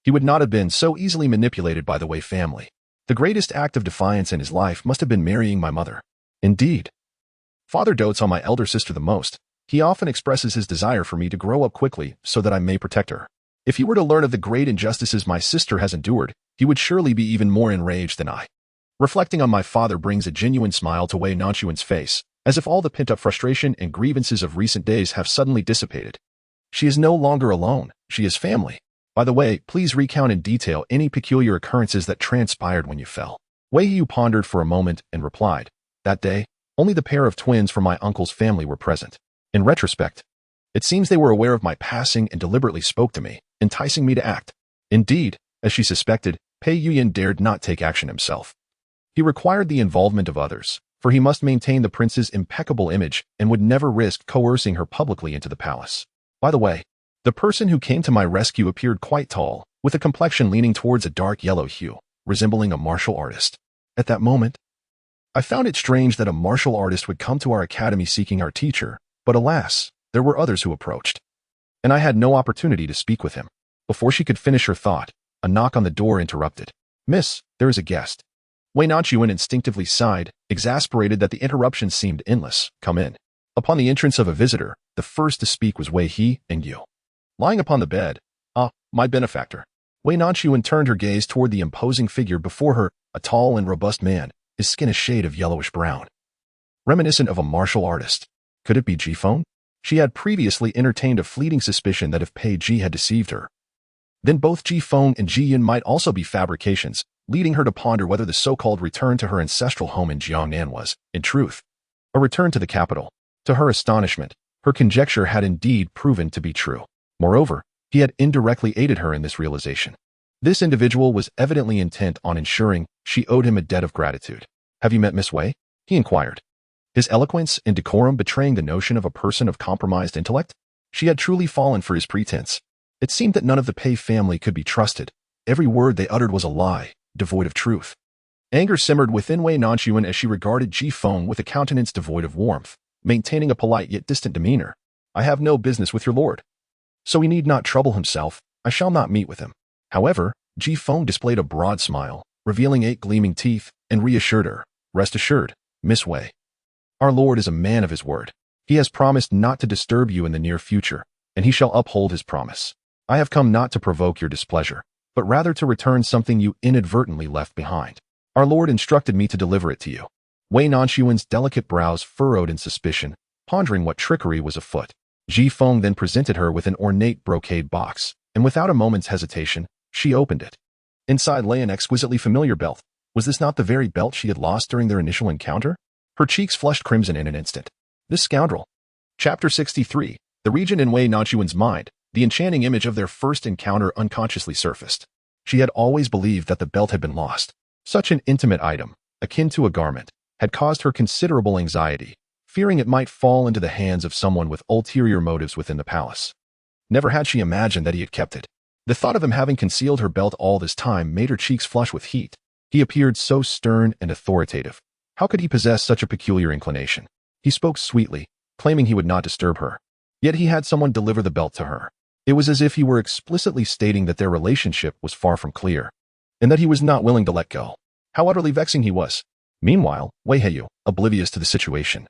he would not have been so easily manipulated by the Wei family. The greatest act of defiance in his life must have been marrying my mother. Indeed, Father dotes on my elder sister the most. He often expresses his desire for me to grow up quickly so that I may protect her. If he were to learn of the great injustices my sister has endured, he would surely be even more enraged than I. Reflecting on my father brings a genuine smile to Wei Nanxun's face, as if all the pent-up frustration and grievances of recent days have suddenly dissipated. She is no longer alone. She is family. By the way, please recount in detail any peculiar occurrences that transpired when you fell. Wei Yu pondered for a moment and replied, that day, only the pair of twins from my uncle's family were present. In retrospect, it seems they were aware of my passing and deliberately spoke to me, enticing me to act. Indeed, as she suspected, Pei Yuyan dared not take action himself. He required the involvement of others, for he must maintain the prince's impeccable image and would never risk coercing her publicly into the palace. By the way, the person who came to my rescue appeared quite tall, with a complexion leaning towards a dark yellow hue, resembling a martial artist. At that moment, I found it strange that a martial artist would come to our academy seeking our teacher, but alas, there were others who approached, and I had no opportunity to speak with him. Before she could finish her thought, a knock on the door interrupted. Miss, there is a guest. Wei Nanxun instinctively sighed, exasperated that the interruption seemed endless. Come in. Upon the entrance of a visitor, the first to speak was Wei He and Yu. Lying upon the bed, my benefactor. Wei Nanxun turned her gaze toward the imposing figure before her, a tall and robust man, his skin a shade of yellowish brown, reminiscent of a martial artist. Could it be Ji Feng? She had previously entertained a fleeting suspicion that if Pei Ji had deceived her, then both Ji Feng and Ji Yin might also be fabrications, leading her to ponder whether the so-called return to her ancestral home in Jiangnan was, in truth, a return to the capital. To her astonishment, her conjecture had indeed proven to be true. Moreover, he had indirectly aided her in this realization. This individual was evidently intent on ensuring she owed him a debt of gratitude. Have you met Miss Wei? He inquired, his eloquence and decorum betraying the notion of a person of compromised intellect. She had truly fallen for his pretense. It seemed that none of the Pei family could be trusted. Every word they uttered was a lie, devoid of truth. Anger simmered within Wei Nanxun as she regarded Ji Feng with a countenance devoid of warmth, maintaining a polite yet distant demeanor. I have no business with your lord, so he need not trouble himself. I shall not meet with him. However, Ji Feng displayed a broad smile, revealing 8 gleaming teeth, and reassured her. Rest assured, Miss Wei. Our lord is a man of his word. He has promised not to disturb you in the near future, and he shall uphold his promise. I have come not to provoke your displeasure, but rather to return something you inadvertently left behind. Our lord instructed me to deliver it to you. Wei Nanxun's delicate brows furrowed in suspicion, pondering what trickery was afoot. Ji Feng then presented her with an ornate brocade box, and without a moment's hesitation, she opened it. Inside lay an exquisitely familiar belt. Was this not the very belt she had lost during their initial encounter? Her cheeks flushed crimson in an instant. This scoundrel. Chapter 63. The region in Wei Nanxun's mind, the enchanting image of their first encounter unconsciously surfaced. She had always believed that the belt had been lost. Such an intimate item, akin to a garment, had caused her considerable anxiety, fearing it might fall into the hands of someone with ulterior motives within the palace. Never had she imagined that he had kept it. The thought of him having concealed her belt all this time made her cheeks flush with heat. He appeared so stern and authoritative. How could he possess such a peculiar inclination? He spoke sweetly, claiming he would not disturb her. Yet he had someone deliver the belt to her. It was as if he were explicitly stating that their relationship was far from clear, and that he was not willing to let go. How utterly vexing he was. Meanwhile, Wei Heyu, oblivious to the situation,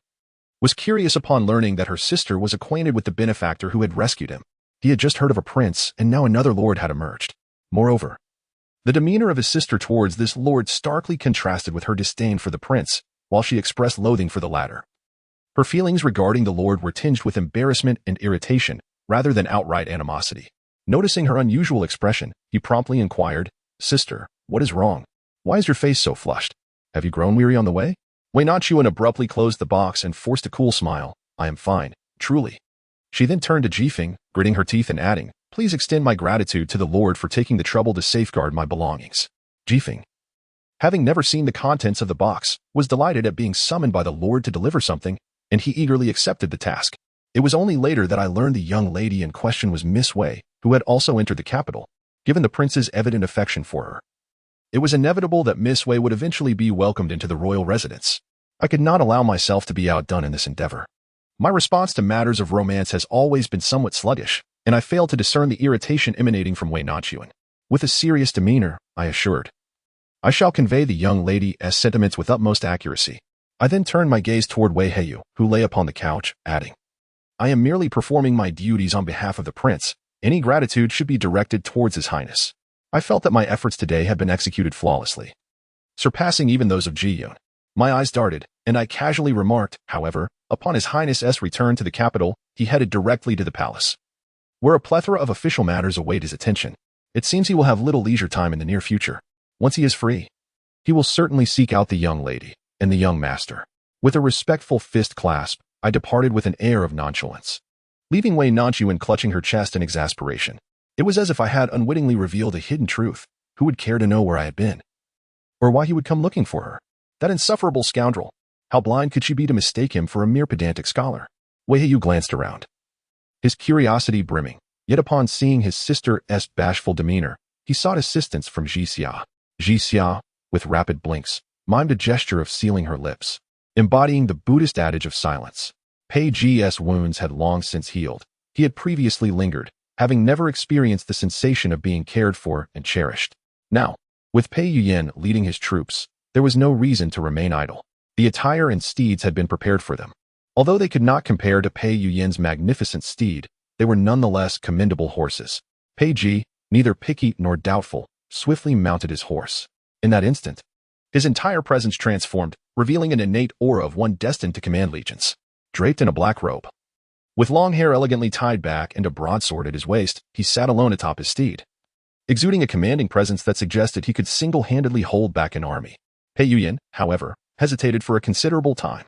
was curious upon learning that her sister was acquainted with the benefactor who had rescued him. He had just heard of a prince, and now another lord had emerged. Moreover, the demeanor of his sister towards this lord starkly contrasted with her disdain for the prince, while she expressed loathing for the latter. Her feelings regarding the lord were tinged with embarrassment and irritation, rather than outright animosity. Noticing her unusual expression, he promptly inquired, Sister, what is wrong? Why is your face so flushed? Have you grown weary on the way? Wei Nanxun abruptly closed the box and forced a cool smile. I am fine, truly. She then turned to Ji Feng, gritting her teeth and adding, Please extend my gratitude to the Lord for taking the trouble to safeguard my belongings. Ji Feng, having never seen the contents of the box, was delighted at being summoned by the Lord to deliver something, and he eagerly accepted the task. It was only later that I learned the young lady in question was Miss Wei, who had also entered the capital, given the prince's evident affection for her. It was inevitable that Miss Wei would eventually be welcomed into the royal residence. I could not allow myself to be outdone in this endeavor. My response to matters of romance has always been somewhat sluggish, and I failed to discern the irritation emanating from Wei Nanxun. With a serious demeanor, I assured, "I shall convey the young lady's sentiments with utmost accuracy." I then turned my gaze toward Wei Heyu, who lay upon the couch, adding, "I am merely performing my duties on behalf of the prince. Any gratitude should be directed towards His Highness." I felt that my efforts today had been executed flawlessly, surpassing even those of Ji Yun. My eyes darted, and I casually remarked, however, upon His Highness's return to the capital, he headed directly to the palace, where a plethora of official matters await his attention. It seems he will have little leisure time in the near future. Once he is free, he will certainly seek out the young lady and the young master. With a respectful fist clasp, I departed with an air of nonchalance, leaving Wei Nanxun clutching her chest in exasperation. It was as if I had unwittingly revealed a hidden truth. Who would care to know where I had been? Or why he would come looking for her? That insufferable scoundrel. How blind could she be to mistake him for a mere pedantic scholar? Wei Heyu glanced around, his curiosity brimming. Yet upon seeing his sister's bashful demeanor, he sought assistance from Ji Xia. Ji Xia, with rapid blinks, mimed a gesture of sealing her lips, embodying the Buddhist adage of silence. Pei Ji's wounds had long since healed. He had previously lingered, having never experienced the sensation of being cared for and cherished. Now, with Pei Yuyan leading his troops, there was no reason to remain idle. The attire and steeds had been prepared for them. Although they could not compare to Pei Yuyan's magnificent steed, they were nonetheless commendable horses. Pei Ji, neither picky nor doubtful, swiftly mounted his horse. In that instant, his entire presence transformed, revealing an innate aura of one destined to command legions. Draped in a black robe, with long hair elegantly tied back and a broadsword at his waist, he sat alone atop his steed, exuding a commanding presence that suggested he could single-handedly hold back an army. Pei Yuyan, however, hesitated for a considerable time.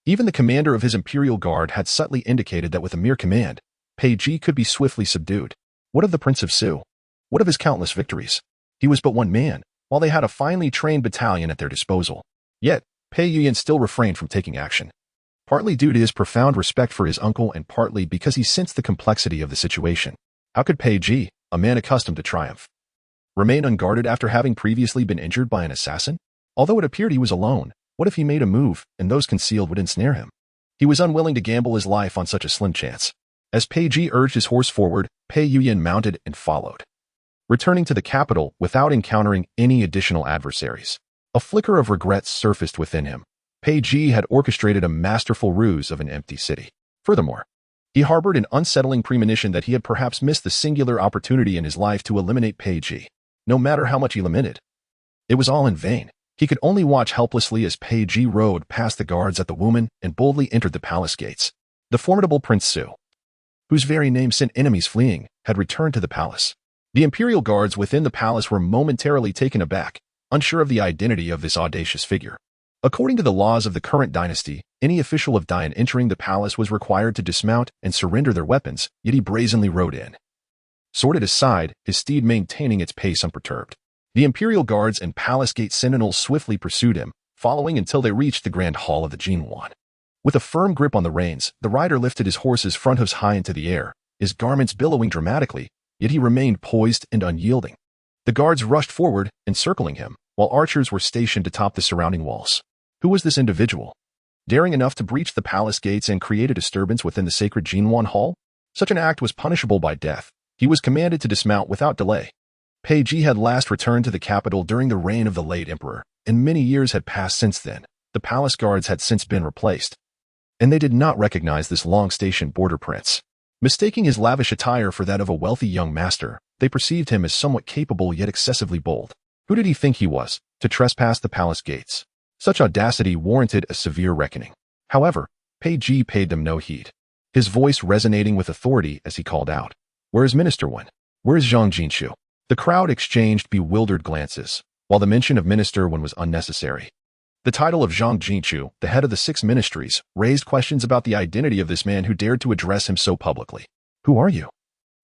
Even the commander of his imperial guard had subtly indicated that with a mere command, Pei Ji could be swiftly subdued. What of the Prince of Su? What of his countless victories? He was but one man, while they had a finely trained battalion at their disposal. Yet, Pei Yuyan still refrained from taking action, partly due to his profound respect for his uncle and partly because he sensed the complexity of the situation. How could Pei Ji, a man accustomed to triumph, remain unguarded after having previously been injured by an assassin? Although it appeared he was alone, what if he made a move and those concealed would ensnare him? He was unwilling to gamble his life on such a slim chance. As Pei Ji urged his horse forward, Pei Yuyan mounted and followed, returning to the capital without encountering any additional adversaries. A flicker of regret surfaced within him. Pei Ji had orchestrated a masterful ruse of an empty city. Furthermore, he harbored an unsettling premonition that he had perhaps missed the singular opportunity in his life to eliminate Pei Ji. No matter how much he lamented, it was all in vain. He could only watch helplessly as Pei Ji rode past the guards at the woman and boldly entered the palace gates. The formidable Prince Su, whose very name sent enemies fleeing, had returned to the palace. The imperial guards within the palace were momentarily taken aback, unsure of the identity of this audacious figure. According to the laws of the current dynasty, any official of Dian entering the palace was required to dismount and surrender their weapons, yet he brazenly rode in, sword at his side, his steed maintaining its pace unperturbed. The imperial guards and palace gate sentinels swiftly pursued him, following until they reached the grand hall of the Jinwan. With a firm grip on the reins, the rider lifted his horse's front hooves high into the air, his garments billowing dramatically, yet he remained poised and unyielding. The guards rushed forward, encircling him, while archers were stationed atop the surrounding walls. Who was this individual, daring enough to breach the palace gates and create a disturbance within the sacred Jinwan Hall? Such an act was punishable by death. He was commanded to dismount without delay. Pei Ji had last returned to the capital during the reign of the late emperor, and many years had passed since then. The palace guards had since been replaced, and they did not recognize this long-stationed border prince. Mistaking his lavish attire for that of a wealthy young master, they perceived him as somewhat capable yet excessively bold. Who did he think he was, to trespass the palace gates? Such audacity warranted a severe reckoning. However, Pei Ji paid them no heed, his voice resonating with authority as he called out, "Where is Minister Wen? Where is Zhang Jinshu?" The crowd exchanged bewildered glances, while the mention of Minister Wen was unnecessary. The title of Zhang Jinshu, the head of the 6 ministries, raised questions about the identity of this man who dared to address him so publicly. "Who are you?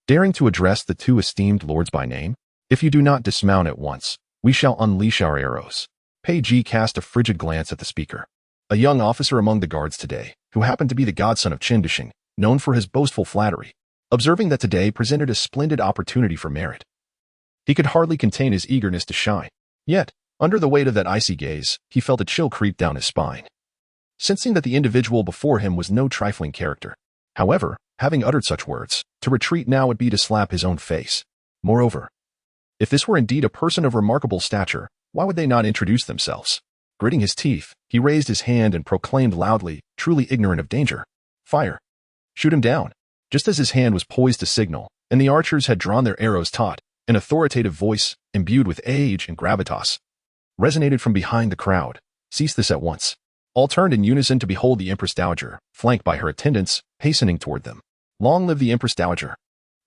Daring to address the 2 esteemed lords by name? If you do not dismount at once, we shall unleash our arrows." Pei Ji cast a frigid glance at the speaker, a young officer among the guards today, who happened to be the godson of Qin Dishing, known for his boastful flattery. Observing that today presented a splendid opportunity for merit, he could hardly contain his eagerness to shine. Yet, under the weight of that icy gaze, he felt a chill creep down his spine, sensing that the individual before him was no trifling character. However, having uttered such words, to retreat now would be to slap his own face. Moreover, if this were indeed a person of remarkable stature, why would they not introduce themselves? Gritting his teeth, he raised his hand and proclaimed loudly, truly ignorant of danger, "Fire! Shoot him down!" Just as his hand was poised to signal, and the archers had drawn their arrows taut, an authoritative voice, imbued with age and gravitas, resonated from behind the crowd. "Cease this at once." All turned in unison to behold the Empress Dowager, flanked by her attendants, hastening toward them. "Long live the Empress Dowager!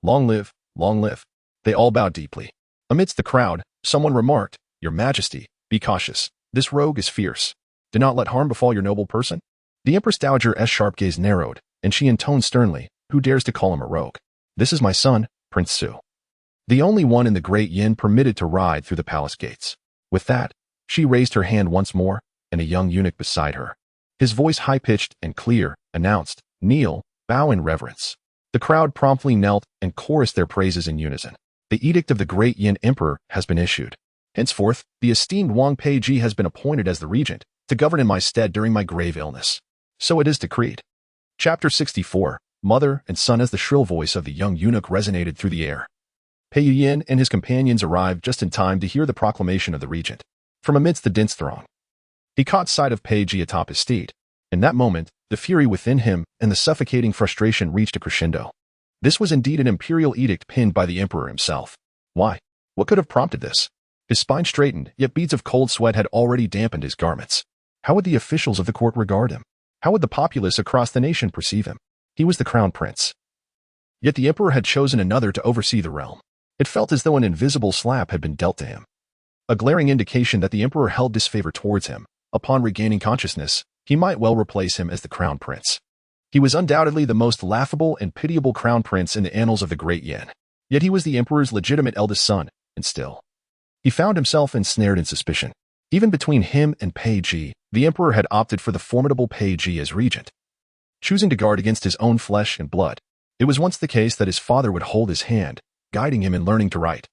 Long live, long live!" They all bowed deeply. Amidst the crowd, someone remarked, "Your Majesty, be cautious. This rogue is fierce. Do not let harm befall your noble person." The Empress Dowager's sharp gaze narrowed, and she intoned sternly, "Who dares to call him a rogue? This is my son, Prince Su, the only one in the Great Yin permitted to ride through the palace gates." With that, she raised her hand once more, and a young eunuch beside her, his voice high-pitched and clear, announced, "Kneel, bow in reverence." The crowd promptly knelt and chorused their praises in unison. "The edict of the Great Yin Emperor has been issued. Henceforth, the esteemed Wang Peiji has been appointed as the regent, to govern in my stead during my grave illness. So it is decreed." Chapter 64, Mother and Son. As the shrill voice of the young eunuch resonated through the air, Pei Yin and his companions arrived just in time to hear the proclamation of the regent. From amidst the dense throng, he caught sight of Peiji atop his steed. In that moment, the fury within him and the suffocating frustration reached a crescendo. This was indeed an imperial edict penned by the emperor himself. Why? What could have prompted this? His spine straightened, yet beads of cold sweat had already dampened his garments. How would the officials of the court regard him? How would the populace across the nation perceive him? He was the crown prince. Yet the emperor had chosen another to oversee the realm. It felt as though an invisible slap had been dealt to him, a glaring indication that the emperor held disfavor towards him. Upon regaining consciousness, he might well replace him as the crown prince. He was undoubtedly the most laughable and pitiable crown prince in the annals of the Great Yin. Yet he was the emperor's legitimate eldest son, and still, he found himself ensnared in suspicion. Even between him and Peiji, the emperor had opted for the formidable Peiji as regent, choosing to guard against his own flesh and blood. It was once the case that his father would hold his hand, guiding him in learning to write,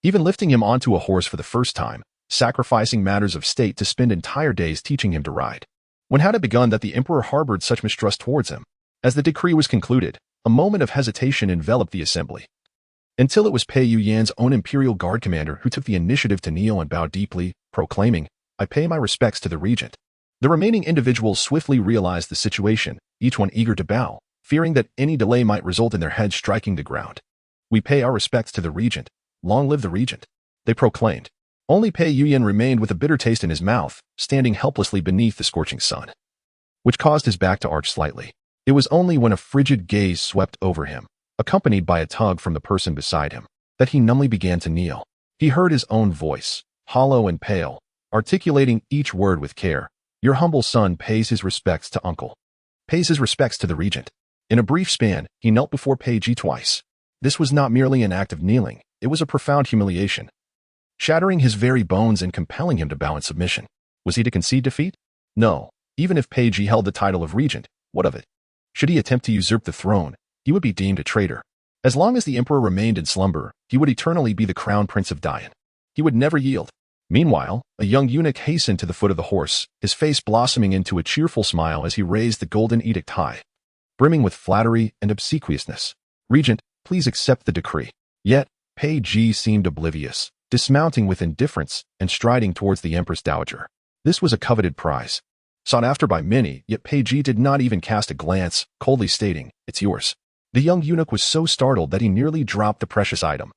even lifting him onto a horse for the first time, sacrificing matters of state to spend entire days teaching him to ride. When had it begun that the emperor harbored such mistrust towards him? As the decree was concluded, a moment of hesitation enveloped the assembly, until it was Pei Yuyan's own imperial guard commander who took the initiative to kneel and bow deeply, proclaiming, "I pay my respects to the regent." The remaining individuals swiftly realized the situation, each one eager to bow, fearing that any delay might result in their heads striking the ground. "We pay our respects to the regent. Long live the regent," they proclaimed. Only Pei Yuyan remained with a bitter taste in his mouth, standing helplessly beneath the scorching sun, which caused his back to arch slightly. It was only when a frigid gaze swept over him, accompanied by a tug from the person beside him, that he numbly began to kneel. He heard his own voice, hollow and pale, articulating each word with care. "Your humble son pays his respects to uncle. Pays his respects to the regent." In a brief span, he knelt before Peiji twice. This was not merely an act of kneeling, it was a profound humiliation, shattering his very bones and compelling him to bow in submission. Was he to concede defeat? No. Even if Peiji held the title of regent, what of it? Should he attempt to usurp the throne, he would be deemed a traitor. As long as the emperor remained in slumber, he would eternally be the crown prince of Dian. He would never yield. Meanwhile, a young eunuch hastened to the foot of the horse, his face blossoming into a cheerful smile as he raised the golden edict high, brimming with flattery and obsequiousness. "Regent, please accept the decree." Yet, Peiji seemed oblivious, dismounting with indifference and striding towards the Empress Dowager. This was a coveted prize, sought after by many, yet Peiji did not even cast a glance, coldly stating, "It's yours." The young eunuch was so startled that he nearly dropped the precious item,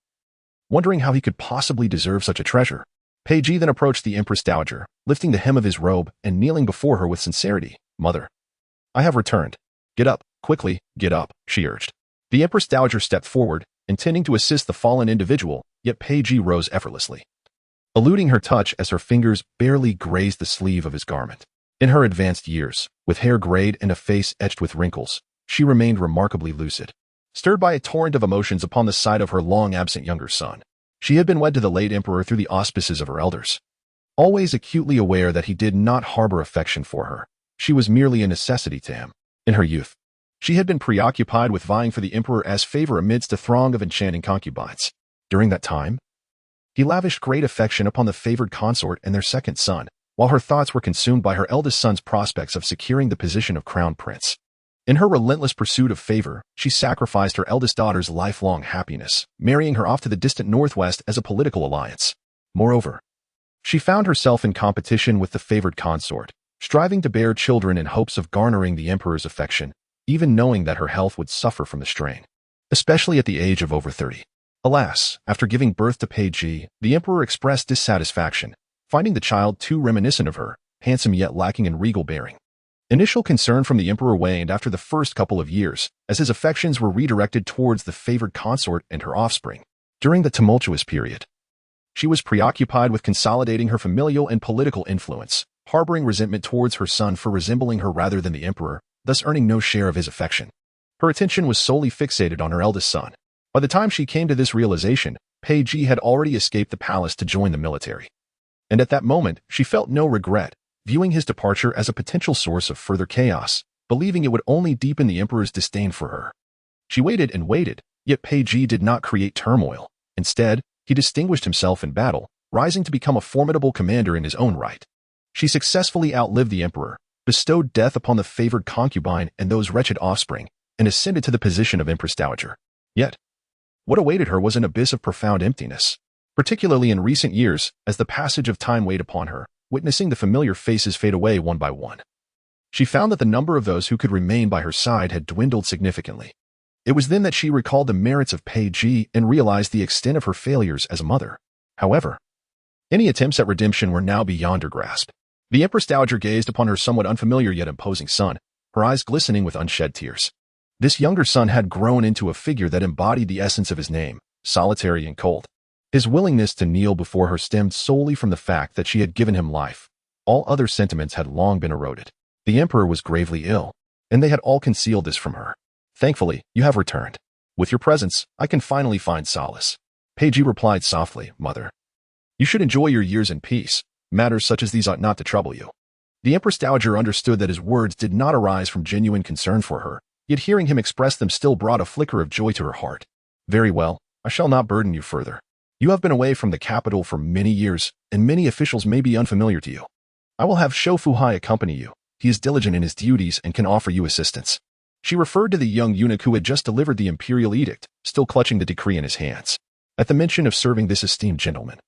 wondering how he could possibly deserve such a treasure. Peiji then approached the Empress Dowager, lifting the hem of his robe and kneeling before her with sincerity. "Mother, I have returned. Get up, quickly, get up," she urged. The Empress Dowager stepped forward, intending to assist the fallen individual, yet Peiji rose effortlessly, eluding her touch as her fingers barely grazed the sleeve of his garment. In her advanced years, with hair grayed and a face etched with wrinkles, she remained remarkably lucid. Stirred by a torrent of emotions upon the sight of her long-absent younger son, she had been wed to the late emperor through the auspices of her elders. Always acutely aware that he did not harbor affection for her, she was merely a necessity to him. In her youth, she had been preoccupied with vying for the emperor as favor amidst a throng of enchanting concubines. During that time, He lavished great affection upon the favored consort and their second son, while her thoughts were consumed by her eldest son's prospects of securing the position of crown prince. In her relentless pursuit of favor, she sacrificed her eldest daughter's lifelong happiness, marrying her off to the distant northwest as a political alliance. Moreover, she found herself in competition with the favored consort, striving to bear children in hopes of garnering the emperor's affection, even knowing that her health would suffer from the strain, especially at the age of over 30. Alas, after giving birth to Peiji, the emperor expressed dissatisfaction, finding the child too reminiscent of her, handsome yet lacking in regal bearing. Initial concern from the emperor waned after the first couple of years, as his affections were redirected towards the favored consort and her offspring. During the tumultuous period, she was preoccupied with consolidating her familial and political influence, harboring resentment towards her son for resembling her rather than the emperor, thus earning no share of his affection. Her attention was solely fixated on her eldest son. By the time she came to this realization, Peiji had already escaped the palace to join the military. And at that moment, she felt no regret, viewing his departure as a potential source of further chaos, believing it would only deepen the emperor's disdain for her. She waited and waited, yet Peiji did not create turmoil. Instead, he distinguished himself in battle, rising to become a formidable commander in his own right. She successfully outlived the emperor, bestowed death upon the favored concubine and those wretched offspring, and ascended to the position of Empress Dowager. Yet, what awaited her was an abyss of profound emptiness, particularly in recent years as the passage of time weighed upon her, witnessing the familiar faces fade away one by one. She found that the number of those who could remain by her side had dwindled significantly. It was then that she recalled the merits of Peiji and realized the extent of her failures as a mother. However, any attempts at redemption were now beyond her grasp. The Empress Dowager gazed upon her somewhat unfamiliar yet imposing son, her eyes glistening with unshed tears. This younger son had grown into a figure that embodied the essence of his name, solitary and cold. His willingness to kneel before her stemmed solely from the fact that she had given him life. All other sentiments had long been eroded. The emperor was gravely ill, and they had all concealed this from her. Thankfully, you have returned. With your presence, I can finally find solace. Peiji replied softly, Mother. You should enjoy your years in peace. Matters such as these ought not to trouble you. The Empress Dowager understood that his words did not arise from genuine concern for her, yet hearing him express them still brought a flicker of joy to her heart. Very well, I shall not burden you further. You have been away from the capital for many years, and many officials may be unfamiliar to you. I will have Shou Fuhai accompany you. He is diligent in his duties and can offer you assistance. She referred to the young eunuch who had just delivered the imperial edict, still clutching the decree in his hands. At the mention of serving this esteemed gentleman,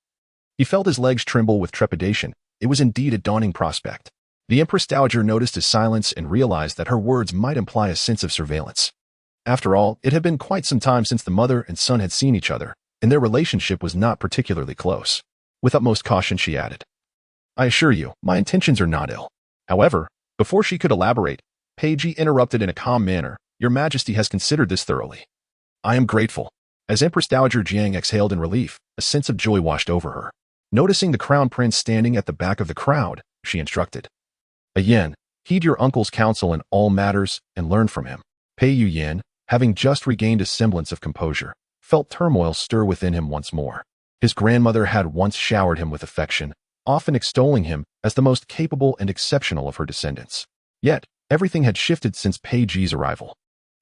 he felt his legs tremble with trepidation. It was indeed a dawning prospect. The Empress Dowager noticed his silence and realized that her words might imply a sense of surveillance. After all, it had been quite some time since the mother and son had seen each other, and their relationship was not particularly close. With utmost caution, she added, I assure you, my intentions are not ill. However, before she could elaborate, Peiji interrupted in a calm manner, Your Majesty has considered this thoroughly. I am grateful. As Empress Dowager Jiang exhaled in relief, a sense of joy washed over her. Noticing the crown prince standing at the back of the crowd, she instructed, Yan, heed your uncle's counsel in all matters and learn from him. Pei Yan, having just regained a semblance of composure, felt turmoil stir within him once more. His grandmother had once showered him with affection, often extolling him as the most capable and exceptional of her descendants. Yet, everything had shifted since Peiji's arrival.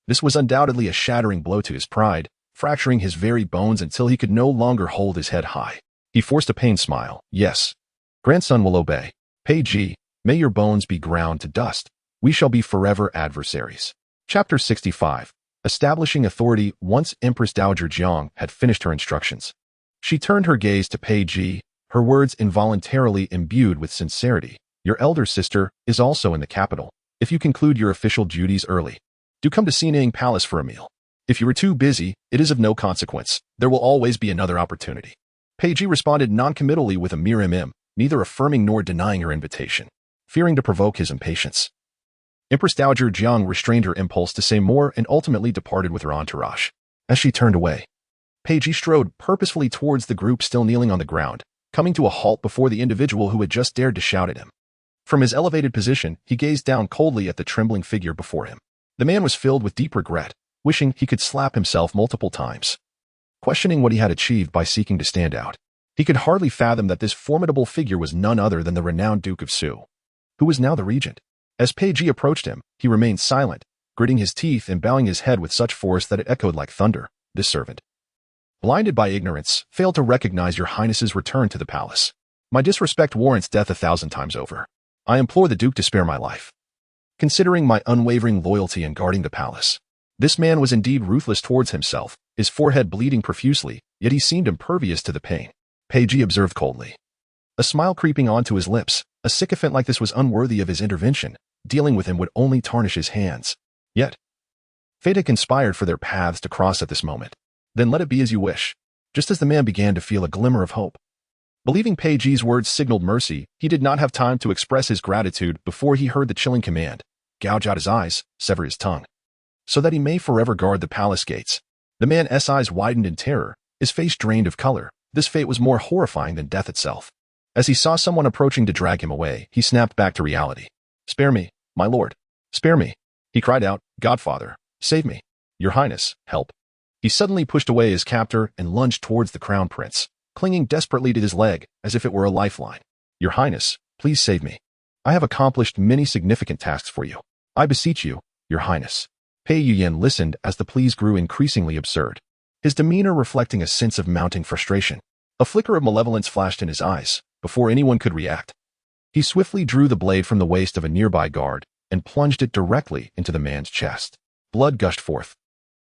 This was undoubtedly a shattering blow to his pride, fracturing his very bones until he could no longer hold his head high. He forced a pained smile. Yes, grandson will obey. Peiji, may your bones be ground to dust. We shall be forever adversaries. Chapter 65. Establishing authority. Once Empress Dowager Jiang had finished her instructions, she turned her gaze to Peiji, her words involuntarily imbued with sincerity. Your elder sister is also in the capital. If you conclude your official duties early, do come to Xinang Palace for a meal. If you are too busy, it is of no consequence. There will always be another opportunity. Peiji responded noncommittally with a mere neither affirming nor denying her invitation, fearing to provoke his impatience. Empress Dowager Jiang restrained her impulse to say more and ultimately departed with her entourage. As she turned away, Peiji strode purposefully towards the group still kneeling on the ground, coming to a halt before the individual who had just dared to shout at him. From his elevated position, he gazed down coldly at the trembling figure before him. The man was filled with deep regret, wishing he could slap himself multiple times, questioning what he had achieved by seeking to stand out. He could hardly fathom that this formidable figure was none other than the renowned Duke of Su, who was now the regent. As Peiji approached him, he remained silent, gritting his teeth and bowing his head with such force that it echoed like thunder. This servant blinded by ignorance, failed to recognize your highness's return to the palace. My disrespect warrants death 1,000 times over. I implore the duke to spare my life. Considering my unwavering loyalty in guarding the palace. This man was indeed ruthless towards himself, his forehead bleeding profusely, yet he seemed impervious to the pain. Peiji observed coldly. A smile creeping onto his lips, a sycophant like this was unworthy of his intervention. Dealing with him would only tarnish his hands. Yet, fate had conspired for their paths to cross at this moment. Then let it be as you wish. Just as the man began to feel a glimmer of hope. Believing Peiji's words signaled mercy, he did not have time to express his gratitude before he heard the chilling command. Gouge out his eyes, sever his tongue. So that he may forever guard the palace gates. The man's eyes widened in terror, his face drained of color. This fate was more horrifying than death itself. As he saw someone approaching to drag him away, he snapped back to reality. Spare me, my lord. Spare me. He cried out, Godfather, save me. Your Highness, help. He suddenly pushed away his captor and lunged towards the crown prince, clinging desperately to his leg as if it were a lifeline. Your Highness, please save me. I have accomplished many significant tasks for you. I beseech you, Your Highness. Pei Yuyan listened as the pleas grew increasingly absurd, his demeanor reflecting a sense of mounting frustration. A flicker of malevolence flashed in his eyes, before anyone could react. He swiftly drew the blade from the waist of a nearby guard and plunged it directly into the man's chest. Blood gushed forth,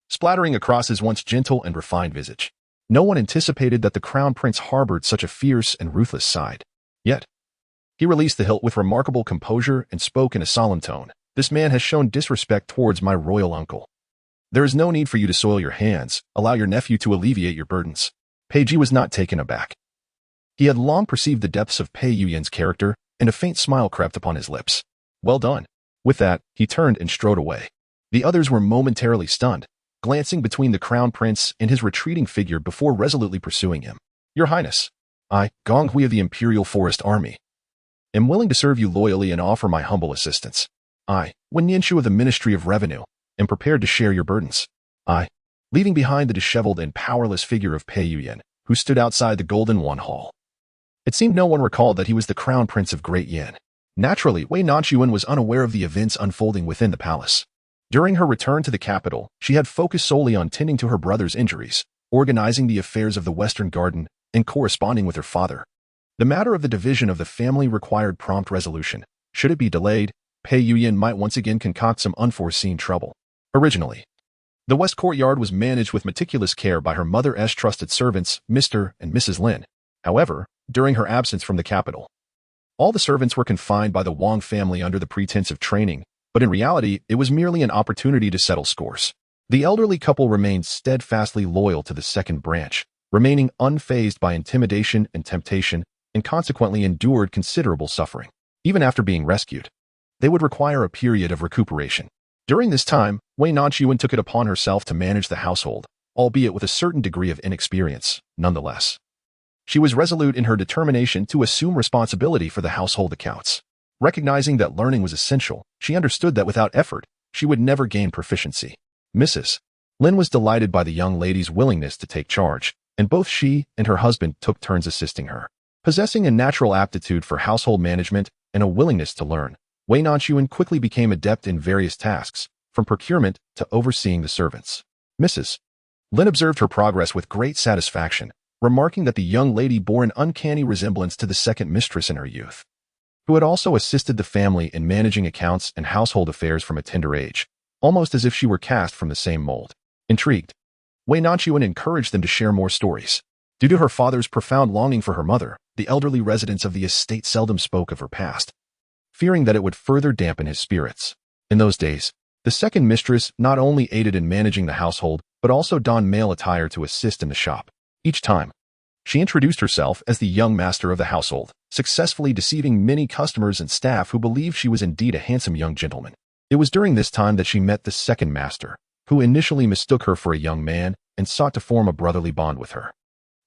splattering across his once gentle and refined visage. No one anticipated that the crown prince harbored such a fierce and ruthless side. Yet, he released the hilt with remarkable composure and spoke in a solemn tone. This man has shown disrespect towards my royal uncle. There is no need for you to soil your hands. Allow your nephew to alleviate your burdens. Peiji was not taken aback. He had long perceived the depths of Pei Yuyan's character, and a faint smile crept upon his lips. Well done. With that, he turned and strode away. The others were momentarily stunned, glancing between the crown prince and his retreating figure before resolutely pursuing him. Your Highness, I, Gong Hui of the Imperial Forest Army, am willing to serve you loyally and offer my humble assistance. I, Wei Nanxun of the Ministry of Revenue, am prepared to share your burdens. I, leaving behind the disheveled and powerless figure of Pei Yuyan, who stood outside the Golden One Hall. It seemed no one recalled that he was the crown prince of Great Yan. Naturally, Wei Nanxun was unaware of the events unfolding within the palace. During her return to the capital, she had focused solely on tending to her brother's injuries, organizing the affairs of the Western Garden, and corresponding with her father. The matter of the division of the family required prompt resolution. Should it be delayed, Pei Yuyan might once again concoct some unforeseen trouble. Originally, the West Courtyard was managed with meticulous care by her mother's trusted servants, Mr. and Mrs. Lin. However, during her absence from the capital, all the servants were confined by the Wang family under the pretense of training, but in reality, it was merely an opportunity to settle scores. The elderly couple remained steadfastly loyal to the second branch, remaining unfazed by intimidation and temptation, and consequently endured considerable suffering. Even after being rescued, they would require a period of recuperation. During this time, Wei Nanxun took it upon herself to manage the household, albeit with a certain degree of inexperience, nonetheless. She was resolute in her determination to assume responsibility for the household accounts. Recognizing that learning was essential, she understood that without effort, she would never gain proficiency. Mrs. Lin was delighted by the young lady's willingness to take charge, and both she and her husband took turns assisting her. Possessing a natural aptitude for household management and a willingness to learn, Wei Nanxun quickly became adept in various tasks, from procurement to overseeing the servants. Mrs. Lin observed her progress with great satisfaction, remarking that the young lady bore an uncanny resemblance to the second mistress in her youth, who had also assisted the family in managing accounts and household affairs from a tender age, almost as if she were cast from the same mold. Intrigued, Wei Nanxun encouraged them to share more stories. Due to her father's profound longing for her mother, the elderly residents of the estate seldom spoke of her past, fearing that it would further dampen his spirits. In those days, the second mistress not only aided in managing the household, but also donned male attire to assist in the shop. Each time, she introduced herself as the young master of the household, successfully deceiving many customers and staff who believed she was indeed a handsome young gentleman. It was during this time that she met the second master, who initially mistook her for a young man and sought to form a brotherly bond with her.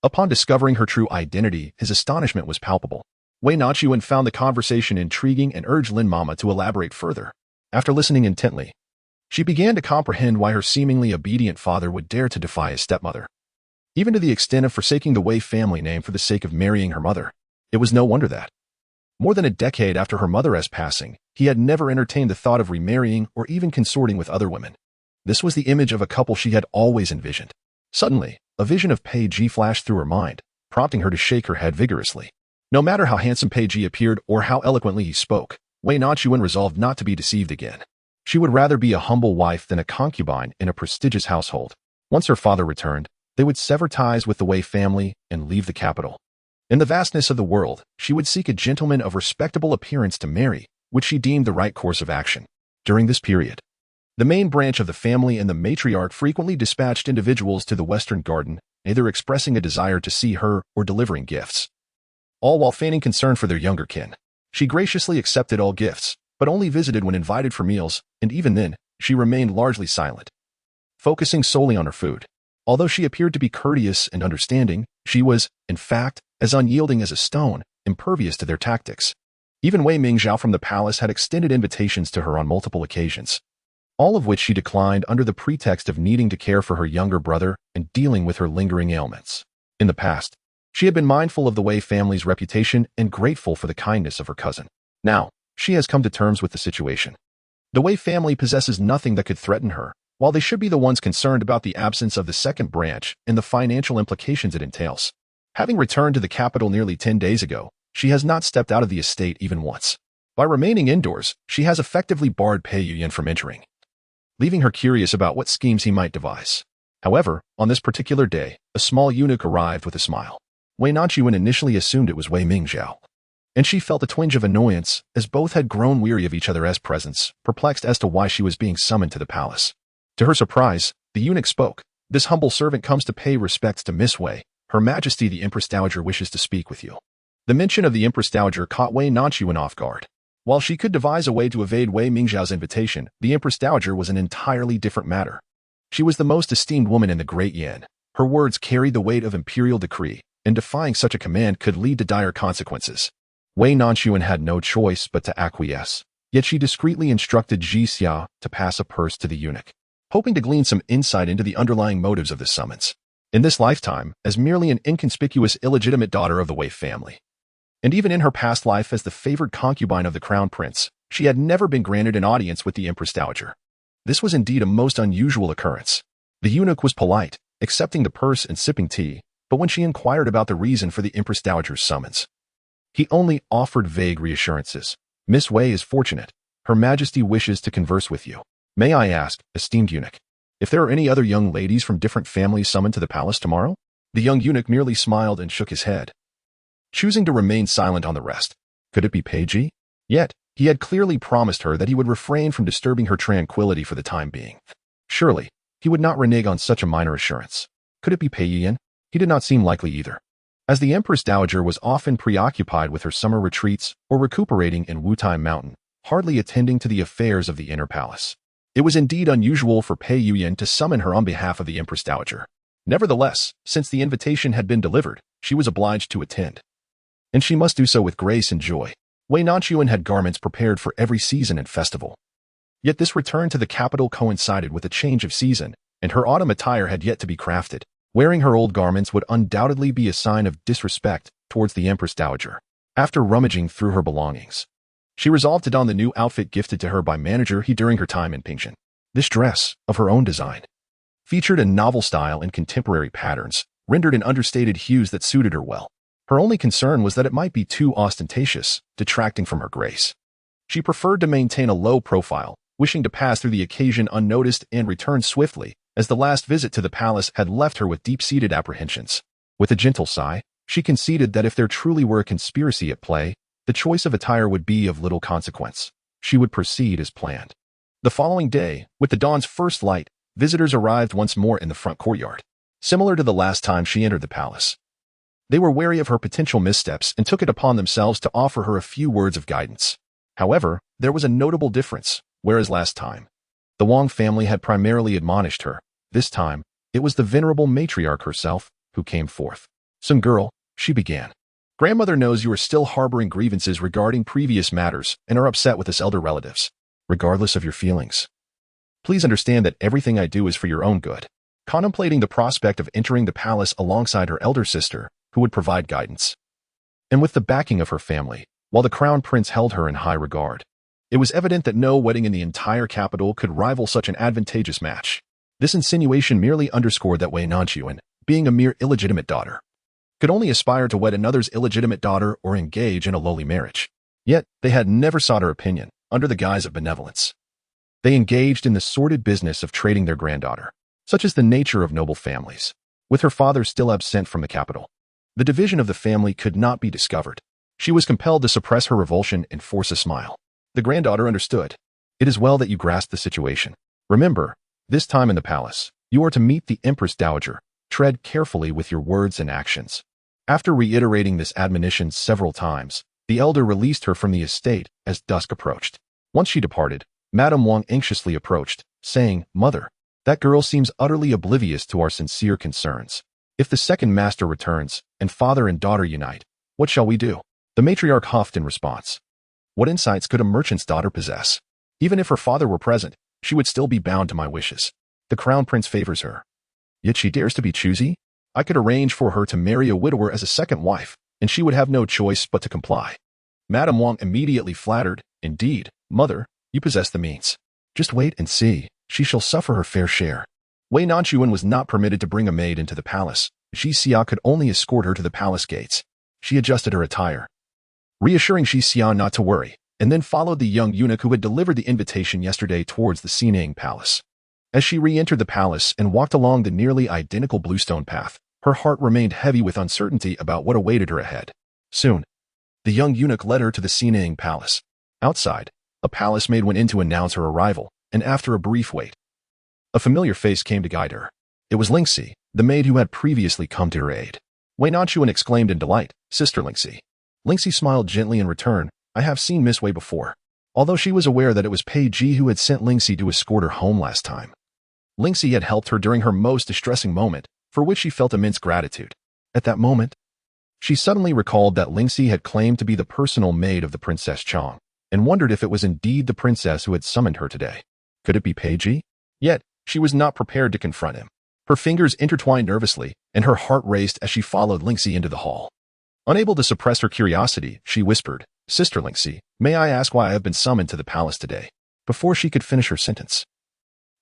Upon discovering her true identity, his astonishment was palpable. Wei Nanxun found the conversation intriguing and urged Lin Mama to elaborate further. After listening intently, she began to comprehend why her seemingly obedient father would dare to defy his stepmother, even to the extent of forsaking the Wei family name for the sake of marrying her mother. It was no wonder that, more than a decade after her mother's passing, he had never entertained the thought of remarrying or even consorting with other women. This was the image of a couple she had always envisioned. Suddenly, a vision of Pei Ji flashed through her mind, prompting her to shake her head vigorously. No matter how handsome Pei Ji appeared or how eloquently he spoke, Wei Nanxun resolved not to be deceived again. She would rather be a humble wife than a concubine in a prestigious household. Once her father returned, they would sever ties with the Wei family and leave the capital. In the vastness of the world, she would seek a gentleman of respectable appearance to marry, which she deemed the right course of action. During this period, the main branch of the family and the matriarch frequently dispatched individuals to the Western Garden, either expressing a desire to see her or delivering gifts. All while feigning concern for their younger kin. She graciously accepted all gifts, but only visited when invited for meals, and even then, she remained largely silent, focusing solely on her food. Although she appeared to be courteous and understanding, she was, in fact, as unyielding as a stone, impervious to their tactics. Even Wei Mingzhao from the palace had extended invitations to her on multiple occasions, all of which she declined under the pretext of needing to care for her younger brother and dealing with her lingering ailments. In the past, she had been mindful of the Wei family's reputation and grateful for the kindness of her cousin. Now, she has come to terms with the situation. The Wei family possesses nothing that could threaten her, while they should be the ones concerned about the absence of the second branch and the financial implications it entails. Having returned to the capital nearly 10 days ago, she has not stepped out of the estate even once. By remaining indoors, she has effectively barred Pei Yuyan from entering, leaving her curious about what schemes he might devise. However, on this particular day, a small eunuch arrived with a smile. Wei Nanxun initially assumed it was Wei Mingzhao, and she felt a twinge of annoyance as both had grown weary of each other's presence, perplexed as to why she was being summoned to the palace. To her surprise, the eunuch spoke. "This humble servant comes to pay respects to Miss Wei. Her Majesty the Empress Dowager wishes to speak with you." The mention of the Empress Dowager caught Wei Nanxun off guard. While she could devise a way to evade Wei Mingzhao's invitation, the Empress Dowager was an entirely different matter. She was the most esteemed woman in the Great Yan. Her words carried the weight of imperial decree, and defying such a command could lead to dire consequences. Wei Nanxun had no choice but to acquiesce, yet she discreetly instructed Ji Xia to pass a purse to the eunuch, hoping to glean some insight into the underlying motives of this summons. In this lifetime, as merely an inconspicuous illegitimate daughter of the Wei family, and even in her past life as the favored concubine of the crown prince, she had never been granted an audience with the Empress Dowager. This was indeed a most unusual occurrence. The eunuch was polite, accepting the purse and sipping tea, but when she inquired about the reason for the Empress Dowager's summons, he only offered vague reassurances. "Miss Wei is fortunate. Her Majesty wishes to converse with you. May I ask, esteemed eunuch, if there are any other young ladies from different families summoned to the palace tomorrow?" The young eunuch merely smiled and shook his head, choosing to remain silent on the rest. Could it be Pei Ji? Yet, he had clearly promised her that he would refrain from disturbing her tranquility for the time being. Surely, he would not renege on such a minor assurance. Could it be Pei Yuyan? He did not seem likely either, as the Empress Dowager was often preoccupied with her summer retreats or recuperating in Wutai Mountain, hardly attending to the affairs of the inner palace. It was indeed unusual for Pei Yuyan to summon her on behalf of the Empress Dowager. Nevertheless, since the invitation had been delivered, she was obliged to attend, and she must do so with grace and joy. Wei Nanxun had garments prepared for every season and festival. Yet this return to the capital coincided with a change of season, and her autumn attire had yet to be crafted. Wearing her old garments would undoubtedly be a sign of disrespect towards the Empress Dowager. After rummaging through her belongings, she resolved to don the new outfit gifted to her by Manager He during her time in Pingshan. This dress, of her own design, featured a novel style and contemporary patterns, rendered in understated hues that suited her well. Her only concern was that it might be too ostentatious, detracting from her grace. She preferred to maintain a low profile, wishing to pass through the occasion unnoticed and return swiftly, as the last visit to the palace had left her with deep-seated apprehensions. With a gentle sigh, she conceded that if there truly were a conspiracy at play, the choice of attire would be of little consequence. She would proceed as planned. The following day, with the dawn's first light, visitors arrived once more in the front courtyard. Similar to the last time she entered the palace, they were wary of her potential missteps and took it upon themselves to offer her a few words of guidance. However, there was a notable difference. Whereas last time, the Wang family had primarily admonished her, this time, it was the venerable matriarch herself who came forth. "Some girl," she began. "Grandmother knows you are still harboring grievances regarding previous matters and are upset with us elder relatives. Regardless of your feelings, please understand that everything I do is for your own good." Contemplating the prospect of entering the palace alongside her elder sister, who would provide guidance, and with the backing of her family, while the crown prince held her in high regard, it was evident that no wedding in the entire capital could rival such an advantageous match. This insinuation merely underscored that Wei Nanxun, being a mere illegitimate daughter, could only aspire to wed another's illegitimate daughter or engage in a lowly marriage. Yet, they had never sought her opinion, under the guise of benevolence. They engaged in the sordid business of trading their granddaughter. Such is the nature of noble families. With her father still absent from the capital, the division of the family could not be discovered. She was compelled to suppress her revulsion and force a smile. The granddaughter understood. It is well that you grasp the situation. Remember, this time in the palace, you are to meet the Empress Dowager. Tread carefully with your words and actions. After reiterating this admonition several times, the elder released her from the estate as dusk approached. Once she departed, Madame Wang anxiously approached, saying, "Mother, that girl seems utterly oblivious to our sincere concerns. If the second master returns, and father and daughter unite, what shall we do?" The matriarch huffed in response. What insights could a merchant's daughter possess? Even if her father were present, she would still be bound to my wishes. The crown prince favors her. Yet she dares to be choosy? I could arrange for her to marry a widower as a second wife, and she would have no choice but to comply. Madame Wang immediately flattered, "Indeed, mother, you possess the means. Just wait and see. She shall suffer her fair share." Wei Nanxun was not permitted to bring a maid into the palace. Shi Xia could only escort her to the palace gates. She adjusted her attire, reassuring Shi Xia not to worry, and then followed the young eunuch who had delivered the invitation yesterday towards the Xinang palace. As she re-entered the palace and walked along the nearly identical bluestone path, her heart remained heavy with uncertainty about what awaited her ahead. Soon, the young eunuch led her to the Xinang palace. Outside, a palace maid went in to announce her arrival, and after a brief wait, a familiar face came to guide her. It was Lingxi, the maid who had previously come to her aid. Wei Nanxun exclaimed in delight, "Sister Lingxi." Lingxi smiled gently in return. "I have seen Miss Wei before," although she was aware that it was Pei Ji who had sent Lingxi to escort her home last time. Lingxi had helped her during her most distressing moment, for which she felt immense gratitude. At that moment, she suddenly recalled that Lingxi had claimed to be the personal maid of the Princess Chang, and wondered if it was indeed the princess who had summoned her today. Could it be Pei Ji? Yet, she was not prepared to confront him. Her fingers intertwined nervously, and her heart raced as she followed Lingxi into the hall. Unable to suppress her curiosity, she whispered, "Sister Lingxi, may I ask why I have been summoned to the palace today?" Before she could finish her sentence,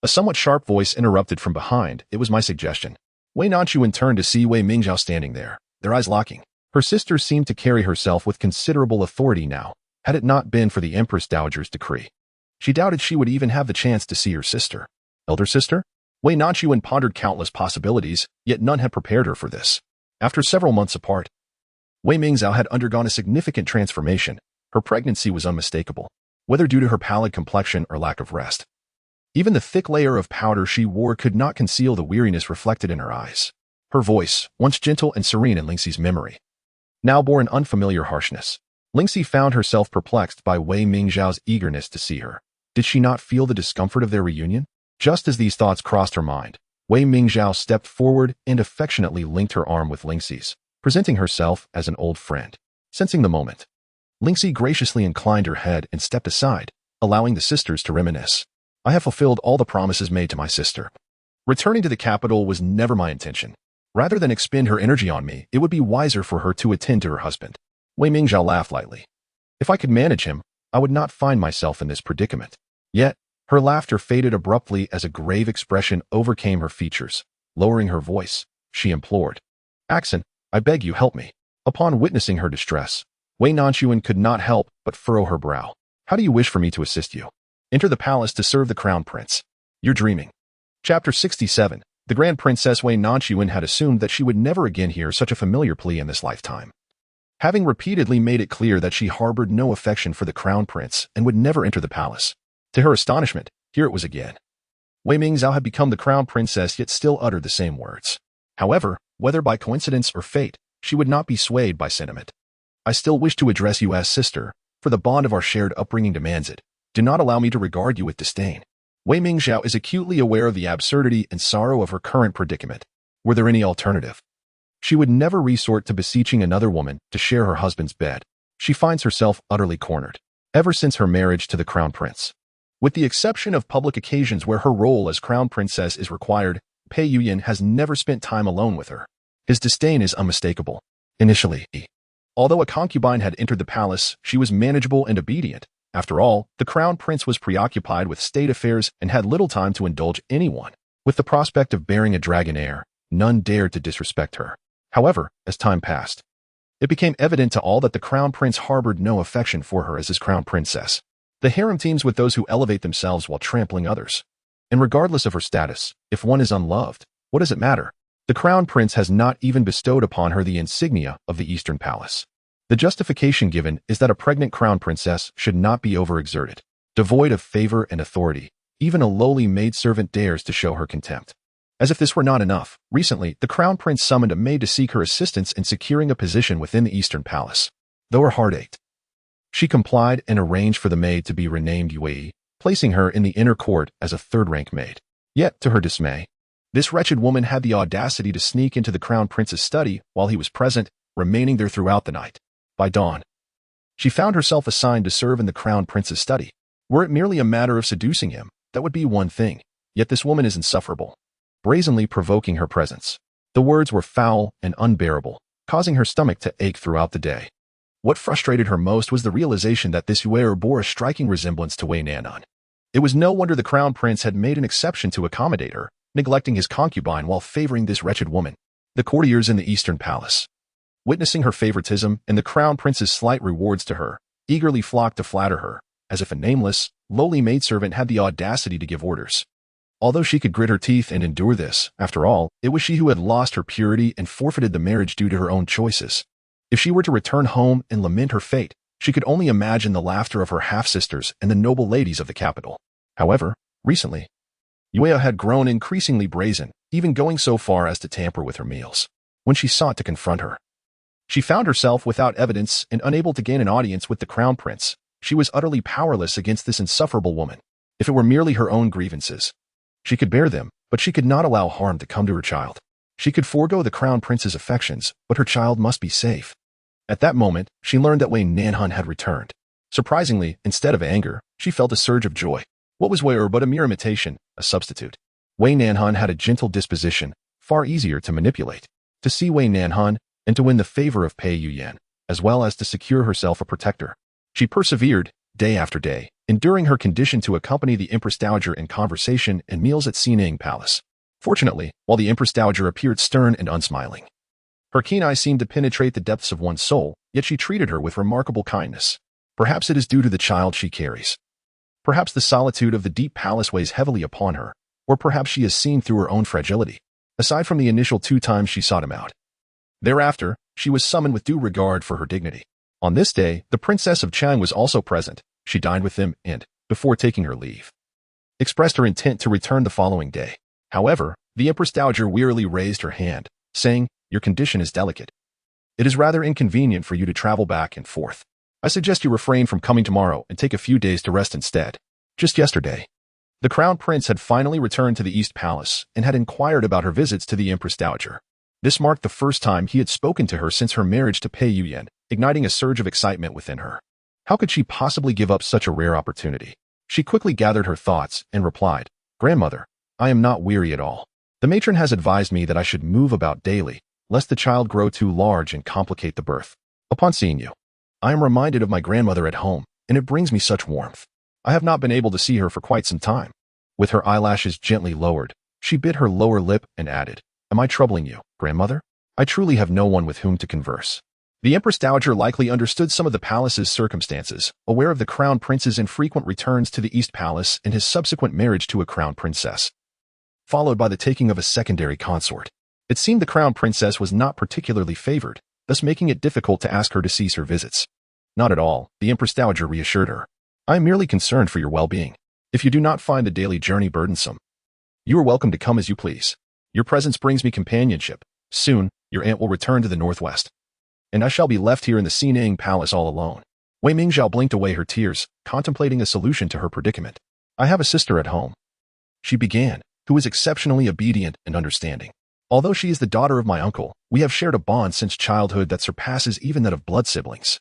a somewhat sharp voice interrupted from behind. It was my suggestion. Wei Nanxun turned to see Wei Mingzhao standing there, their eyes locking. Her sister seemed to carry herself with considerable authority now, had it not been for the Empress Dowager's decree. She doubted she would even have the chance to see her sister. Elder sister? Wei Nanxun pondered countless possibilities, yet none had prepared her for this. After several months apart, Wei Mingzhao had undergone a significant transformation. Her pregnancy was unmistakable, whether due to her pallid complexion or lack of rest. Even the thick layer of powder she wore could not conceal the weariness reflected in her eyes. Her voice, once gentle and serene in Lingxi's memory, now bore an unfamiliar harshness. Lingxi found herself perplexed by Wei Mingzhao's eagerness to see her. Did she not feel the discomfort of their reunion? Just as these thoughts crossed her mind, Wei Mingzhao stepped forward and affectionately linked her arm with Lingxi's, presenting herself as an old friend. Sensing the moment, Lingxi graciously inclined her head and stepped aside, allowing the sisters to reminisce. "I have fulfilled all the promises made to my sister. Returning to the capital was never my intention. Rather than expend her energy on me, it would be wiser for her to attend to her husband." Wei Mingzhao laughed lightly. "If I could manage him, I would not find myself in this predicament." Yet, her laughter faded abruptly as a grave expression overcame her features. Lowering her voice, she implored, "Axon, I beg you help me." Upon witnessing her distress, Wei Nanxun could not help but furrow her brow. "How do you wish for me to assist you?" "Enter the palace to serve the crown prince." "You're dreaming." Chapter 67. The Grand Princess Wei Nanxun had assumed that she would never again hear such a familiar plea in this lifetime. Having repeatedly made it clear that she harbored no affection for the crown prince and would never enter the palace. To her astonishment, here it was again. Wei Mingzhao had become the crown princess yet still uttered the same words. However, whether by coincidence or fate, she would not be swayed by sentiment. "I still wish to address you as sister, for the bond of our shared upbringing demands it. Do not allow me to regard you with disdain." Wei Mingzhao is acutely aware of the absurdity and sorrow of her current predicament. Were there any alternative? She would never resort to beseeching another woman to share her husband's bed. She finds herself utterly cornered, ever since her marriage to the crown prince. With the exception of public occasions where her role as crown princess is required, Pei Yuyan has never spent time alone with her. His disdain is unmistakable. Initially, although a concubine had entered the palace, she was manageable and obedient. After all, the crown prince was preoccupied with state affairs and had little time to indulge anyone. With the prospect of bearing a dragon heir, none dared to disrespect her. However, as time passed, it became evident to all that the crown prince harbored no affection for her as his crown princess. The harem teems with those who elevate themselves while trampling others. And regardless of her status, if one is unloved, what does it matter? The crown prince has not even bestowed upon her the insignia of the Eastern Palace. The justification given is that a pregnant crown princess should not be overexerted. Devoid of favor and authority, even a lowly maidservant dares to show her contempt. As if this were not enough, recently, the crown prince summoned a maid to seek her assistance in securing a position within the Eastern Palace. Though her heart ached, she complied and arranged for the maid to be renamed Wei, placing her in the inner court as a third-rank maid. Yet, to her dismay, this wretched woman had the audacity to sneak into the crown prince's study while he was present, remaining there throughout the night. By dawn, she found herself assigned to serve in the crown prince's study. Were it merely a matter of seducing him, that would be one thing. Yet this woman is insufferable, brazenly provoking her presence. The words were foul and unbearable, causing her stomach to ache throughout the day. What frustrated her most was the realization that this Wei bore a striking resemblance to Wei Nanxun. It was no wonder the crown prince had made an exception to accommodate her, neglecting his concubine while favoring this wretched woman. The courtiers in the Eastern Palace, witnessing her favoritism and the crown prince's slight rewards to her, eagerly flocked to flatter her, as if a nameless, lowly maidservant had the audacity to give orders. Although she could grit her teeth and endure this, after all, it was she who had lost her purity and forfeited the marriage due to her own choices. If she were to return home and lament her fate, she could only imagine the laughter of her half-sisters and the noble ladies of the capital. However, recently, Wei had grown increasingly brazen, even going so far as to tamper with her meals. When she sought to confront her, she found herself without evidence and unable to gain an audience with the crown prince. She was utterly powerless against this insufferable woman. If it were merely her own grievances, she could bear them, but she could not allow harm to come to her child. She could forego the crown prince's affections, but her child must be safe. At that moment, she learned that Wei Nanxun had returned. Surprisingly, instead of anger, she felt a surge of joy. What was Wei but a mere imitation, a substitute? Wei Nanxun had a gentle disposition, far easier to manipulate. To see Wei Nanxun, and to win the favor of Pei Yuyan, as well as to secure herself a protector. She persevered, day after day, enduring her condition to accompany the Empress Dowager in conversation and meals at Xineng Palace. Fortunately, while the Empress Dowager appeared stern and unsmiling, her keen eyes seemed to penetrate the depths of one's soul, yet she treated her with remarkable kindness. Perhaps it is due to the child she carries. Perhaps the solitude of the deep palace weighs heavily upon her, or perhaps she has seen through her own fragility. Aside from the initial 2 times she sought him out, thereafter, she was summoned with due regard for her dignity. On this day, the Princess of Chang was also present. She dined with them and, before taking her leave, expressed her intent to return the following day. However, the Empress Dowager wearily raised her hand, saying, "Your condition is delicate. It is rather inconvenient for you to travel back and forth. I suggest you refrain from coming tomorrow and take a few days to rest instead." Just yesterday, the Crown Prince had finally returned to the East Palace and had inquired about her visits to the Empress Dowager. This marked the first time he had spoken to her since her marriage to Pei Yuyan, igniting a surge of excitement within her. How could she possibly give up such a rare opportunity? She quickly gathered her thoughts and replied, "Grandmother, I am not weary at all. The matron has advised me that I should move about daily, lest the child grow too large and complicate the birth. Upon seeing you, I am reminded of my grandmother at home, and it brings me such warmth. I have not been able to see her for quite some time." With her eyelashes gently lowered, she bit her lower lip and added, "Am I troubling you, grandmother? I truly have no one with whom to converse." The Empress Dowager likely understood some of the palace's circumstances, aware of the Crown Prince's infrequent returns to the East Palace and his subsequent marriage to a Crown Princess, followed by the taking of a secondary consort. It seemed the Crown Princess was not particularly favored, thus making it difficult to ask her to cease her visits. "Not at all," the Empress Dowager reassured her. "I am merely concerned for your well-being. If you do not find the daily journey burdensome, you are welcome to come as you please. Your presence brings me companionship. Soon, your aunt will return to the northwest, and I shall be left here in the Xineng Palace all alone." Wei Mingzhao blinked away her tears, contemplating a solution to her predicament. "I have a sister at home," she began, "who is exceptionally obedient and understanding. Although she is the daughter of my uncle, we have shared a bond since childhood that surpasses even that of blood siblings."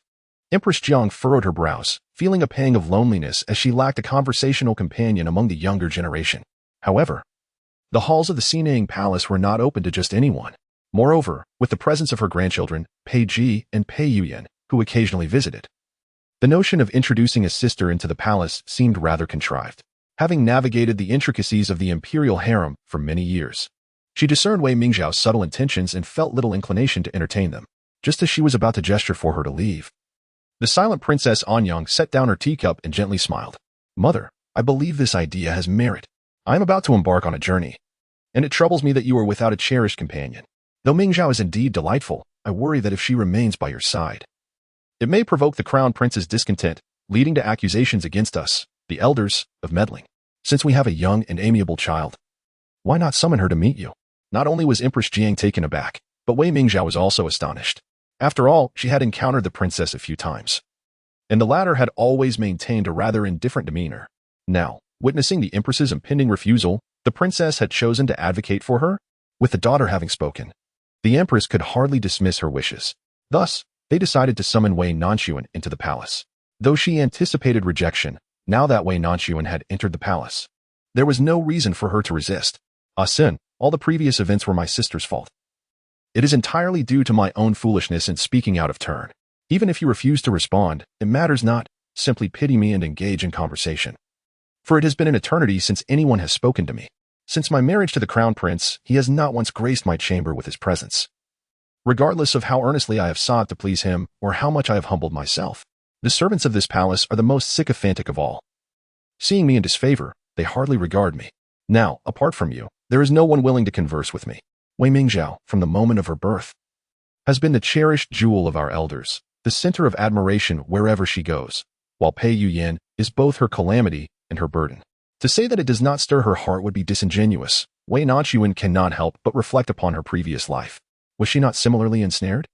Empress Jiang furrowed her brows, feeling a pang of loneliness as she lacked a conversational companion among the younger generation. However, the halls of the Xineng Palace were not open to just anyone. Moreover, with the presence of her grandchildren, Pei Ji and Pei Yuyan, who occasionally visited, the notion of introducing a sister into the palace seemed rather contrived. Having navigated the intricacies of the imperial harem for many years, She discerned Wei Mingzhao's subtle intentions and felt little inclination to entertain them, just as she was about to gesture for her to leave. The silent Princess Anyang set down her teacup and gently smiled. Mother, I believe this idea has merit. I am about to embark on a journey, and it troubles me that you are without a cherished companion. Though Mingzhao is indeed delightful, I worry that if she remains by your side, it may provoke the crown prince's discontent, leading to accusations against us, the elders, of meddling. Since we have a young and amiable child, why not summon her to meet you? Not only was Empress Jiang taken aback, but Wei Mingzhao was also astonished. After all, she had encountered the princess a few times, and the latter had always maintained a rather indifferent demeanor. Now, witnessing the empress's impending refusal, the princess had chosen to advocate for her. With the daughter having spoken, the empress could hardly dismiss her wishes. Thus, they decided to summon Wei Nanxun into the palace. Though she anticipated rejection, now that Wei Nanxun had entered the palace, there was no reason for her to resist. Ah Sin, all the previous events were my sister's fault. It is entirely due to my own foolishness in speaking out of turn. Even if you refuse to respond, it matters not. Simply pity me and engage in conversation. For it has been an eternity since anyone has spoken to me. Since my marriage to the crown prince, he has not once graced my chamber with his presence. Regardless of how earnestly I have sought to please him or how much I have humbled myself, the servants of this palace are the most sycophantic of all. Seeing me in disfavor, they hardly regard me. Now, apart from you, there is no one willing to converse with me. Wei Mingzhao, from the moment of her birth, has been the cherished jewel of our elders, the center of admiration wherever she goes, while Pei Yuyan is both her calamity and her burden. To say that it does not stir her heart would be disingenuous. Wei Nanxun cannot help but reflect upon her previous life. Was she not similarly ensnared?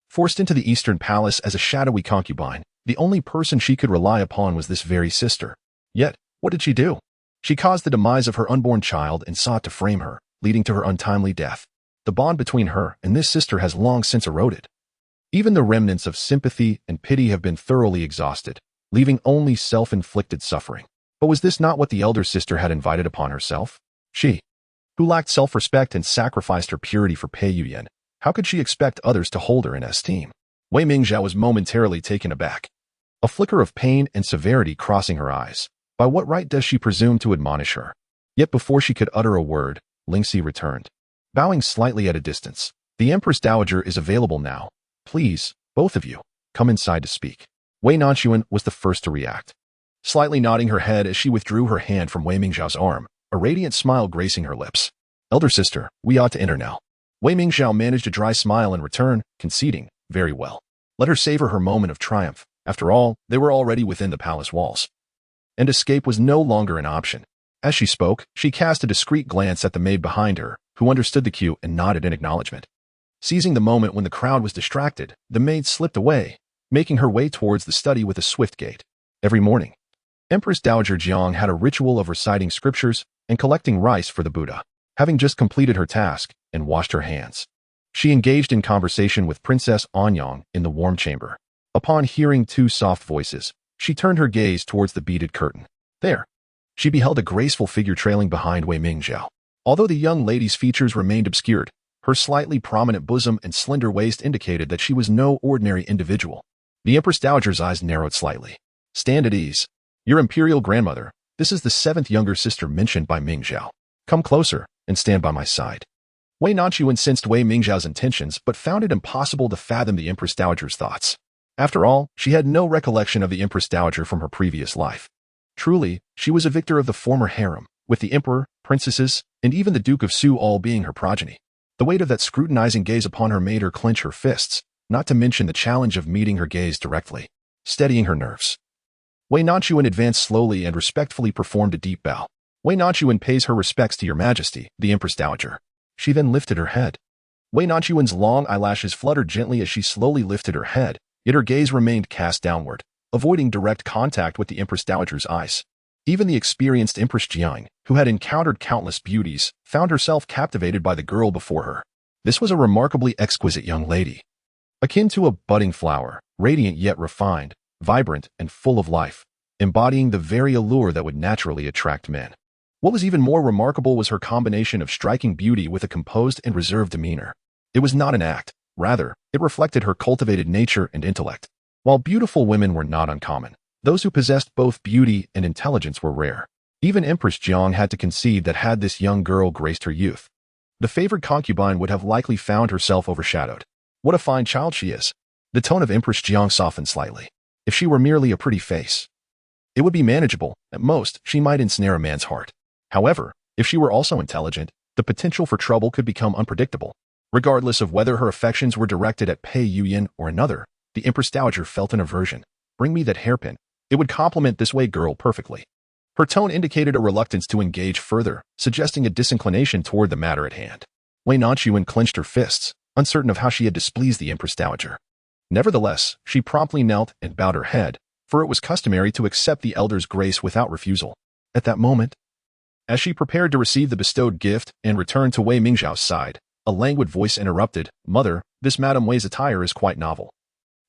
Forced into the eastern palace as a shadowy concubine, the only person she could rely upon was this very sister. Yet, what did she do? She caused the demise of her unborn child and sought to frame her, leading to her untimely death. The bond between her and this sister has long since eroded. Even the remnants of sympathy and pity have been thoroughly exhausted, leaving only self-inflicted suffering. But was this not what the elder sister had invited upon herself? She, who lacked self-respect and sacrificed her purity for Pei Yuyan, how could she expect others to hold her in esteem? Wei Mingzhao was momentarily taken aback, a flicker of pain and severity crossing her eyes. By what right does she presume to admonish her? Yet before she could utter a word, Lingxi returned, bowing slightly at a distance. The Empress Dowager is available now. Please, both of you, come inside to speak. Wei Nanxun was the first to react, slightly nodding her head as she withdrew her hand from Wei Mingzhao's arm, a radiant smile gracing her lips. Elder sister, we ought to enter now. Wei Mingzhao managed a dry smile in return, conceding, very well. Let her savor her moment of triumph. After all, they were already within the palace walls, and escape was no longer an option. As she spoke, she cast a discreet glance at the maid behind her, who understood the cue and nodded in acknowledgement. Seizing the moment when the crowd was distracted, the maid slipped away, making her way towards the study with a swift gait. Every morning, Empress Dowager Jiang had a ritual of reciting scriptures and collecting rice for the Buddha. Having just completed her task and washed her hands, she engaged in conversation with Princess Anyang in the warm chamber. Upon hearing two soft voices, she turned her gaze towards the beaded curtain. There, she beheld a graceful figure trailing behind Wei Mingzhao. Although the young lady's features remained obscured, her slightly prominent bosom and slender waist indicated that she was no ordinary individual. The Empress Dowager's eyes narrowed slightly. Stand at ease. Your imperial grandmother, this is the 7th younger sister mentioned by Mingzhao. Come closer and stand by my side. Wei Nanxun sensed Wei Mingzhao's intentions but found it impossible to fathom the Empress Dowager's thoughts. After all, she had no recollection of the Empress Dowager from her previous life. Truly, she was a victor of the former harem, with the emperor, princesses, and even the Duke of Su all being her progeny. The weight of that scrutinizing gaze upon her made her clench her fists, not to mention the challenge of meeting her gaze directly, steadying her nerves. Wei Nanxun advanced slowly and respectfully performed a deep bow. Wei Nanxun pays her respects to your majesty, the Empress Dowager. She then lifted her head. Wei Nanxun's long eyelashes fluttered gently as she slowly lifted her head, yet her gaze remained cast downward, avoiding direct contact with the Empress Dowager's eyes. Even the experienced Empress Jiang, who had encountered countless beauties, found herself captivated by the girl before her. This was a remarkably exquisite young lady, akin to a budding flower, radiant yet refined, vibrant and full of life, embodying the very allure that would naturally attract men. What was even more remarkable was her combination of striking beauty with a composed and reserved demeanor. It was not an act, rather, it reflected her cultivated nature and intellect. While beautiful women were not uncommon, those who possessed both beauty and intelligence were rare. Even Empress Jiang had to concede that had this young girl graced her youth, The favored concubine would have likely found herself overshadowed. What a fine child she is. The tone of Empress Jiang softened slightly. If she were merely a pretty face, it would be manageable. At most, she might ensnare a man's heart. However, if she were also intelligent, the potential for trouble could become unpredictable. Regardless of whether her affections were directed at Pei Yuyan or another, the Empress Dowager felt an aversion. Bring me that hairpin. It would complement this Wei girl perfectly. Her tone indicated a reluctance to engage further, suggesting a disinclination toward the matter at hand. Wei Nanxun clenched her fists, uncertain of how she had displeased the Empress Dowager. Nevertheless, she promptly knelt and bowed her head, for it was customary to accept the elder's grace without refusal. At that moment, as she prepared to receive the bestowed gift and return to Wei Mingzhao's side, a languid voice interrupted, "Mother, this Madame Wei's attire is quite novel.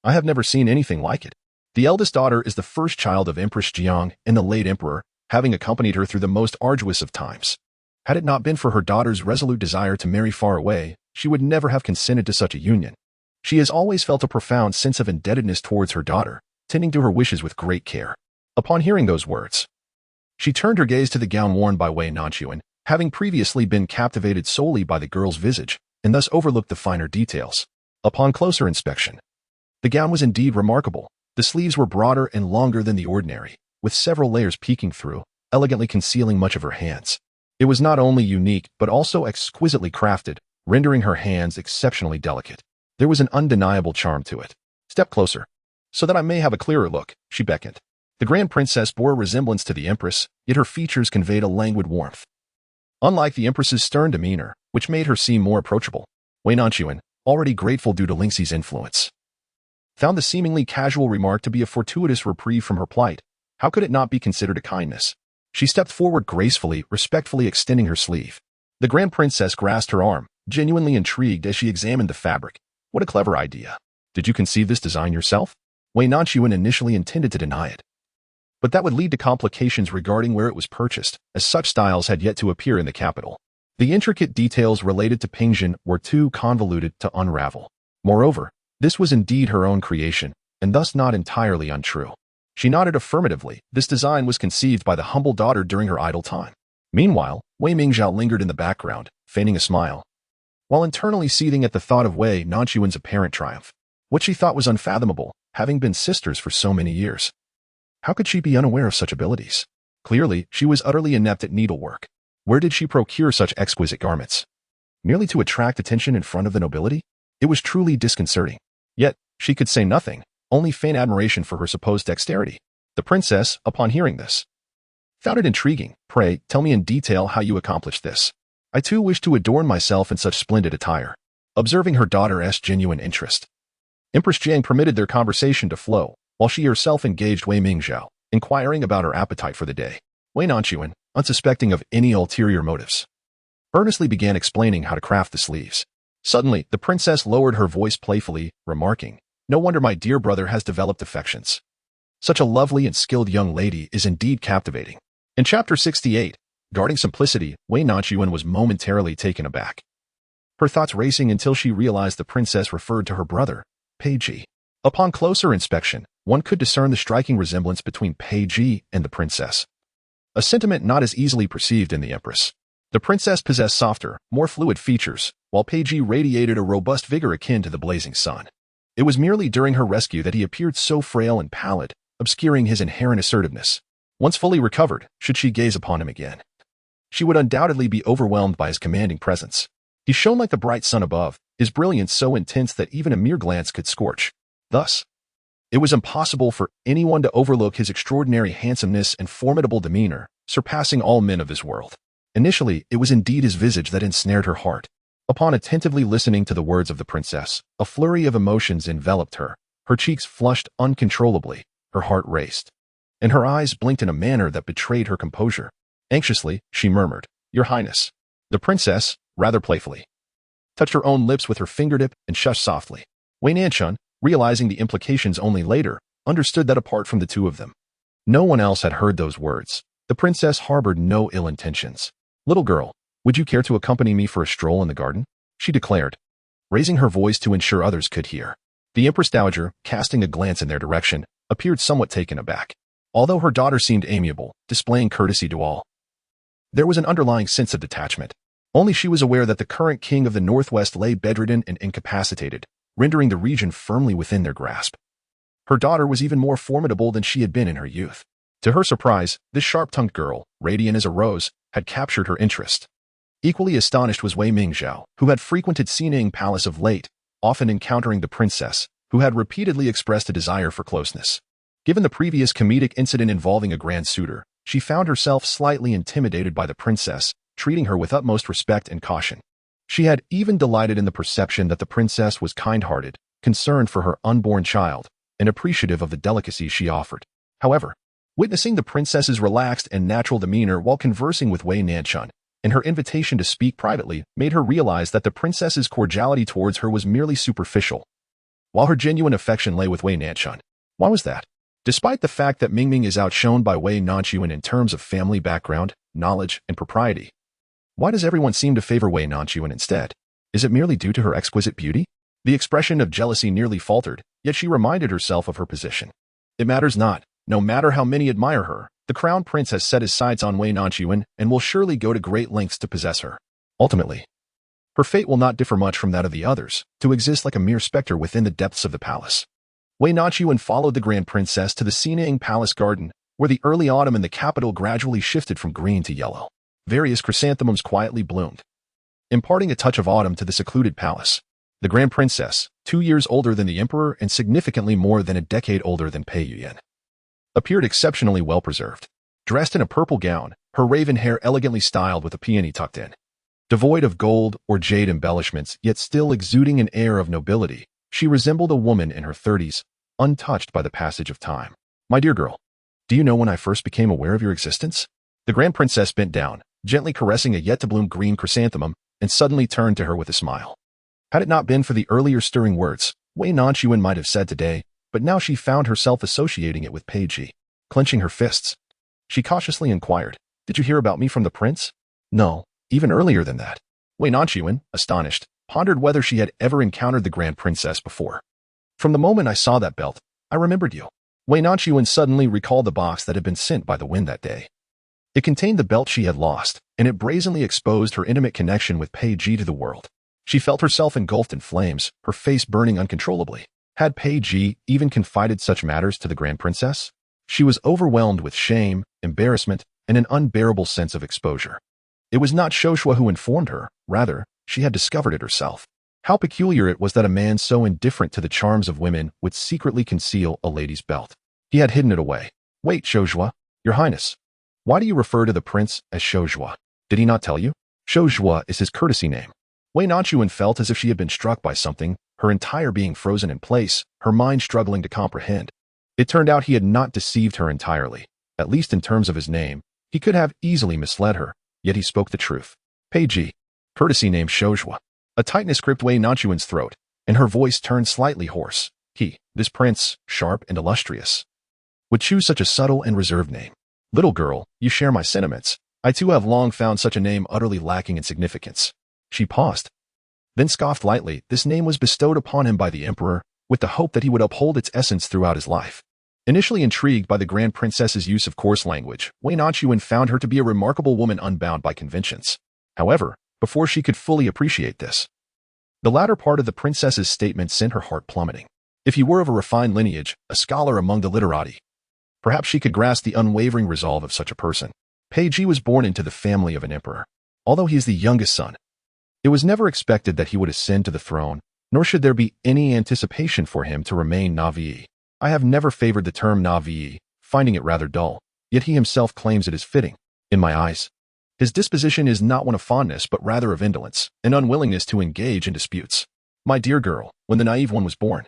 I have never seen anything like it." The eldest daughter is the first child of Empress Jiang and the late emperor, having accompanied her through the most arduous of times. Had it not been for her daughter's resolute desire to marry far away, she would never have consented to such a union. She has always felt a profound sense of indebtedness towards her daughter, tending to her wishes with great care. Upon hearing those words, she turned her gaze to the gown worn by Wei Nanxun, having previously been captivated solely by the girl's visage, and thus overlooked the finer details. Upon closer inspection, the gown was indeed remarkable. The sleeves were broader and longer than the ordinary, with several layers peeking through, elegantly concealing much of her hands. It was not only unique but also exquisitely crafted, rendering her hands exceptionally delicate. There was an undeniable charm to it. "Step closer, so that I may have a clearer look," she beckoned. The Grand Princess bore a resemblance to the Empress, yet her features conveyed a languid warmth. Unlike the Empress's stern demeanor, which made her seem more approachable, Wei Nanxun, already grateful due to Lingxi's influence, found the seemingly casual remark to be a fortuitous reprieve from her plight. How could it not be considered a kindness? She stepped forward gracefully, respectfully extending her sleeve. The Grand Princess grasped her arm, genuinely intrigued as she examined the fabric. "What a clever idea. Did you conceive this design yourself?" Wei Nanxun initially intended to deny it, but that would lead to complications regarding where it was purchased, as such styles had yet to appear in the capital. The intricate details related to Pingjin were too convoluted to unravel. Moreover, this was indeed her own creation, and thus not entirely untrue. She nodded affirmatively. This design was conceived by the humble daughter during her idle time. Meanwhile, Wei Mingzhao lingered in the background, feigning a smile, while internally seething at the thought of Wei Nanxuan's apparent triumph. What she thought was unfathomable, having been sisters for so many years. How could she be unaware of such abilities? Clearly, she was utterly inept at needlework. Where did she procure such exquisite garments? Merely to attract attention in front of the nobility? It was truly disconcerting. Yet, she could say nothing, only feign admiration for her supposed dexterity. The princess, upon hearing this, found it intriguing. "Pray, tell me in detail how you accomplished this. I too wish to adorn myself in such splendid attire." Observing her daughter's genuine interest, Empress Jiang permitted their conversation to flow, while she herself engaged Wei Mingzhao, inquiring about her appetite for the day. Wei Nanxun, unsuspecting of any ulterior motives, earnestly began explaining how to craft the sleeves. Suddenly, the princess lowered her voice playfully, remarking, "No wonder my dear brother has developed affections. Such a lovely and skilled young lady is indeed captivating." In Chapter 68, guarding simplicity, Wei Nanxun was momentarily taken aback, her thoughts racing until she realized the princess referred to her brother, Pei Ji. Upon closer inspection, one could discern the striking resemblance between Pei Ji and the princess, a sentiment not as easily perceived in the Empress. The princess possessed softer, more fluid features, while Pei Ji radiated a robust vigor akin to the blazing sun. It was merely during her rescue that he appeared so frail and pallid, obscuring his inherent assertiveness. Once fully recovered, should she gaze upon him again, she would undoubtedly be overwhelmed by his commanding presence. He shone like the bright sun above, his brilliance so intense that even a mere glance could scorch. Thus, it was impossible for anyone to overlook his extraordinary handsomeness and formidable demeanor, surpassing all men of this world. Initially, it was indeed his visage that ensnared her heart. Upon attentively listening to the words of the princess, a flurry of emotions enveloped her. Her cheeks flushed uncontrollably, her heart raced, and her eyes blinked in a manner that betrayed her composure. Anxiously, she murmured, "Your Highness." The princess, rather playfully, touched her own lips with her fingertip and shushed softly. Wei Nanxun, realizing the implications only later, understood that apart from the two of them, no one else had heard those words. The princess harbored no ill intentions. "Little girl, would you care to accompany me for a stroll in the garden?" she declared, raising her voice to ensure others could hear. The Empress Dowager, casting a glance in their direction, appeared somewhat taken aback. Although her daughter seemed amiable, displaying courtesy to all, there was an underlying sense of detachment. Only she was aware that the current king of the Northwest lay bedridden and incapacitated, rendering the region firmly within their grasp. Her daughter was even more formidable than she had been in her youth. To her surprise, this sharp-tongued girl, radiant as a rose, had captured her interest. Equally astonished was Wei Mingzhao, who had frequented Xining Palace of late, often encountering the princess, who had repeatedly expressed a desire for closeness. Given the previous comedic incident involving a grand suitor, she found herself slightly intimidated by the princess, treating her with utmost respect and caution. She had even delighted in the perception that the princess was kind-hearted, concerned for her unborn child, and appreciative of the delicacy she offered. However, witnessing the princess's relaxed and natural demeanor while conversing with Wei Nanxun, and her invitation to speak privately made her realize that the princess's cordiality towards her was merely superficial, while her genuine affection lay with Wei Nanxun. Why was that? Despite the fact that Mingming is outshone by Wei Nanxun in terms of family background, knowledge, and propriety, why does everyone seem to favor Wei Nanxun instead? Is it merely due to her exquisite beauty? The expression of jealousy nearly faltered, yet she reminded herself of her position. It matters not. No matter how many admire her, the crown prince has set his sights on Wei Nanxun and will surely go to great lengths to possess her. Ultimately, her fate will not differ much from that of the others, to exist like a mere specter within the depths of the palace. Wei Nanxun followed the grand princess to the Xining Palace garden, where the early autumn in the capital gradually shifted from green to yellow. Various chrysanthemums quietly bloomed, imparting a touch of autumn to the secluded palace. The grand princess, 2 years older than the emperor and significantly more than a decade older than Pei Yuyan, appeared exceptionally well-preserved. Dressed in a purple gown, her raven hair elegantly styled with a peony tucked in. Devoid of gold or jade embellishments, yet still exuding an air of nobility, she resembled a woman in her 30s, untouched by the passage of time. My dear girl, do you know when I first became aware of your existence? The grand princess bent down, gently caressing a yet-to-bloom green chrysanthemum, and suddenly turned to her with a smile. Had it not been for the earlier stirring words, Wei Nanxun might have said today, but now she found herself associating it with Pei Ji. Clenching her fists, she cautiously inquired, "Did you hear about me from the prince?" "No, even earlier than that." Wei Nanxun, astonished, pondered whether she had ever encountered the grand princess before. "From the moment I saw that belt, I remembered you." Wei Nanxun suddenly recalled the box that had been sent by the wind that day. It contained the belt she had lost, and it brazenly exposed her intimate connection with Pei Ji to the world. She felt herself engulfed in flames, her face burning uncontrollably. Had Pei Ji even confided such matters to the grand princess? She was overwhelmed with shame, embarrassment, and an unbearable sense of exposure. It was not Shoshua who informed her, rather, she had discovered it herself. How peculiar it was that a man so indifferent to the charms of women would secretly conceal a lady's belt. He had hidden it away. "Wait, Shoshua, your highness. Why do you refer to the prince as Shoshua? Did he not tell you?" Shoshua is his courtesy name. Wei Nanxun felt as if she had been struck by something, her entire being frozen in place, her mind struggling to comprehend. It turned out he had not deceived her entirely. At least in terms of his name, he could have easily misled her, yet he spoke the truth. Pei Ji, courtesy name Shoshua. A tightness gripped Wei Nanxun's throat, and her voice turned slightly hoarse. This prince, sharp and illustrious, would choose such a subtle and reserved name. Little girl, you share my sentiments. I too have long found such a name utterly lacking in significance. She paused, then scoffed lightly. This name was bestowed upon him by the emperor, with the hope that he would uphold its essence throughout his life. Initially intrigued by the grand princess's use of coarse language, Wei Nanxun found her to be a remarkable woman unbound by conventions. However, before she could fully appreciate this, the latter part of the princess's statement sent her heart plummeting. If he were of a refined lineage, a scholar among the literati, perhaps she could grasp the unwavering resolve of such a person. Pei Ji was born into the family of an emperor. Although he is the youngest son, it was never expected that he would ascend to the throne, nor should there be any anticipation for him to remain Navi. I have never favored the term Navi, finding it rather dull, yet he himself claims it is fitting. In my eyes, his disposition is not one of fondness but rather of indolence, an unwillingness to engage in disputes. My dear girl, when the naive one was born,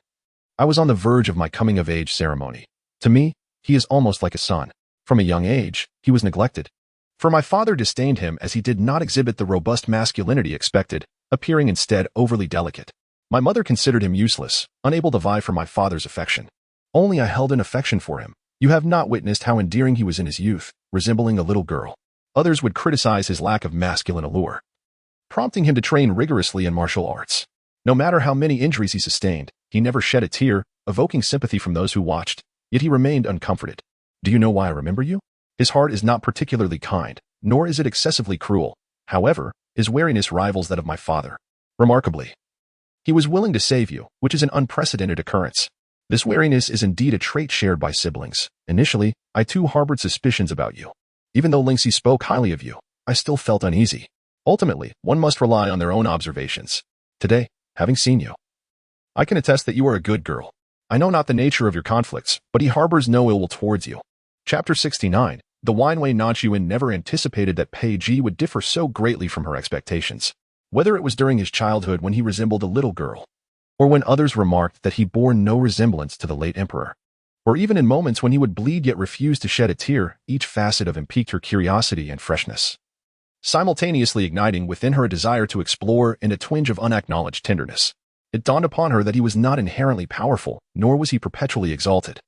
I was on the verge of my coming-of-age ceremony. To me, he is almost like a son. From a young age, he was neglected. For my father disdained him as he did not exhibit the robust masculinity expected, appearing instead overly delicate. My mother considered him useless, unable to vie for my father's affection. Only I held an affection for him. You have not witnessed how endearing he was in his youth, resembling a little girl. Others would criticize his lack of masculine allure, prompting him to train rigorously in martial arts. No matter how many injuries he sustained, he never shed a tear, evoking sympathy from those who watched, yet he remained uncomforted. Do you know why I remember you? His heart is not particularly kind, nor is it excessively cruel. However, His wariness rivals that of my father. Remarkably, he was willing to save you, which is an unprecedented occurrence. This wariness is indeed a trait shared by siblings. Initially, I too harbored suspicions about you. Even though Lingxi spoke highly of you, I still felt uneasy. Ultimately, one must rely on their own observations. Today, having seen you, I can attest that you are a good girl. I know not the nature of your conflicts, but he harbors no ill will towards you. Chapter 69. The Wei Nanxun never anticipated that Pei Ji would differ so greatly from her expectations. Whether it was during his childhood when he resembled a little girl, or when others remarked that he bore no resemblance to the late emperor, or even in moments when he would bleed yet refuse to shed a tear, each facet of him piqued her curiosity and freshness, simultaneously igniting within her a desire to explore and a twinge of unacknowledged tenderness. It dawned upon her that he was not inherently powerful, nor was he perpetually exalted.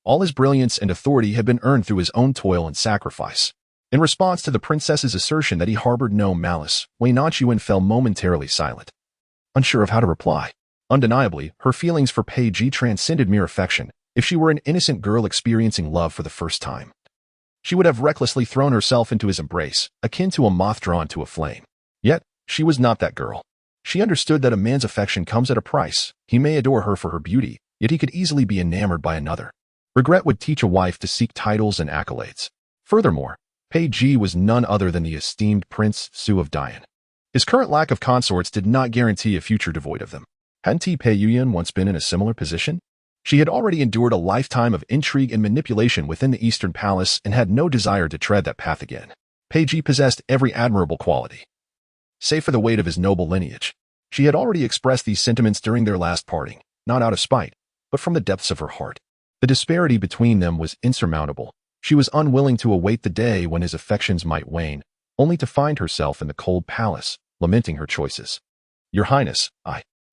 All his brilliance and authority had been earned through his own toil and sacrifice. In response to the princess's assertion that he harbored no malice, Wei Nanxun fell momentarily silent, unsure of how to reply. Undeniably, her feelings for Pei Ji transcended mere affection. If she were an innocent girl experiencing love for the first time, she would have recklessly thrown herself into his embrace, akin to a moth drawn to a flame. Yet, she was not that girl. She understood that a man's affection comes at a price. He may adore her for her beauty, yet he could easily be enamored by another. Regret would teach a wife to seek titles and accolades. Furthermore, Pei Ji was none other than the esteemed Prince Su of Dian. His current lack of consorts did not guarantee a future devoid of them. Hadn't Pei Yuyan once been in a similar position? She had already endured a lifetime of intrigue and manipulation within the Eastern Palace and had no desire to tread that path again. Pei Ji possessed every admirable quality, save for the weight of his noble lineage. She had already expressed these sentiments during their last parting, not out of spite, but from the depths of her heart. The disparity between them was insurmountable. She was unwilling to await the day when his affections might wane, only to find herself in the cold palace, lamenting her choices. Your Highness,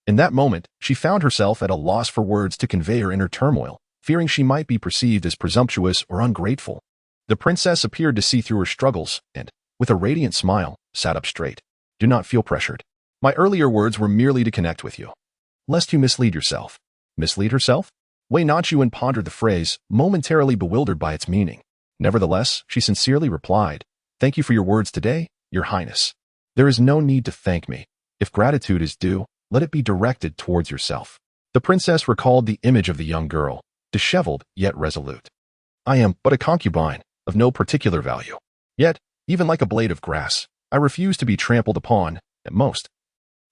In that moment, she found herself at a loss for words to convey her inner turmoil, fearing she might be perceived as presumptuous or ungrateful. The princess appeared to see through her struggles and, with a radiant smile, sat up straight. Do not feel pressured. My earlier words were merely to connect with you, lest you mislead yourself. Mislead herself? Wei Nanxun pondered the phrase, momentarily bewildered by its meaning. Nevertheless, she sincerely replied, Thank you for your words today, Your Highness. There is no need to thank me. If gratitude is due, let it be directed towards yourself. The princess recalled the image of the young girl, disheveled yet resolute. I am but a concubine, of no particular value. Yet, even like a blade of grass, I refuse to be trampled upon, at most.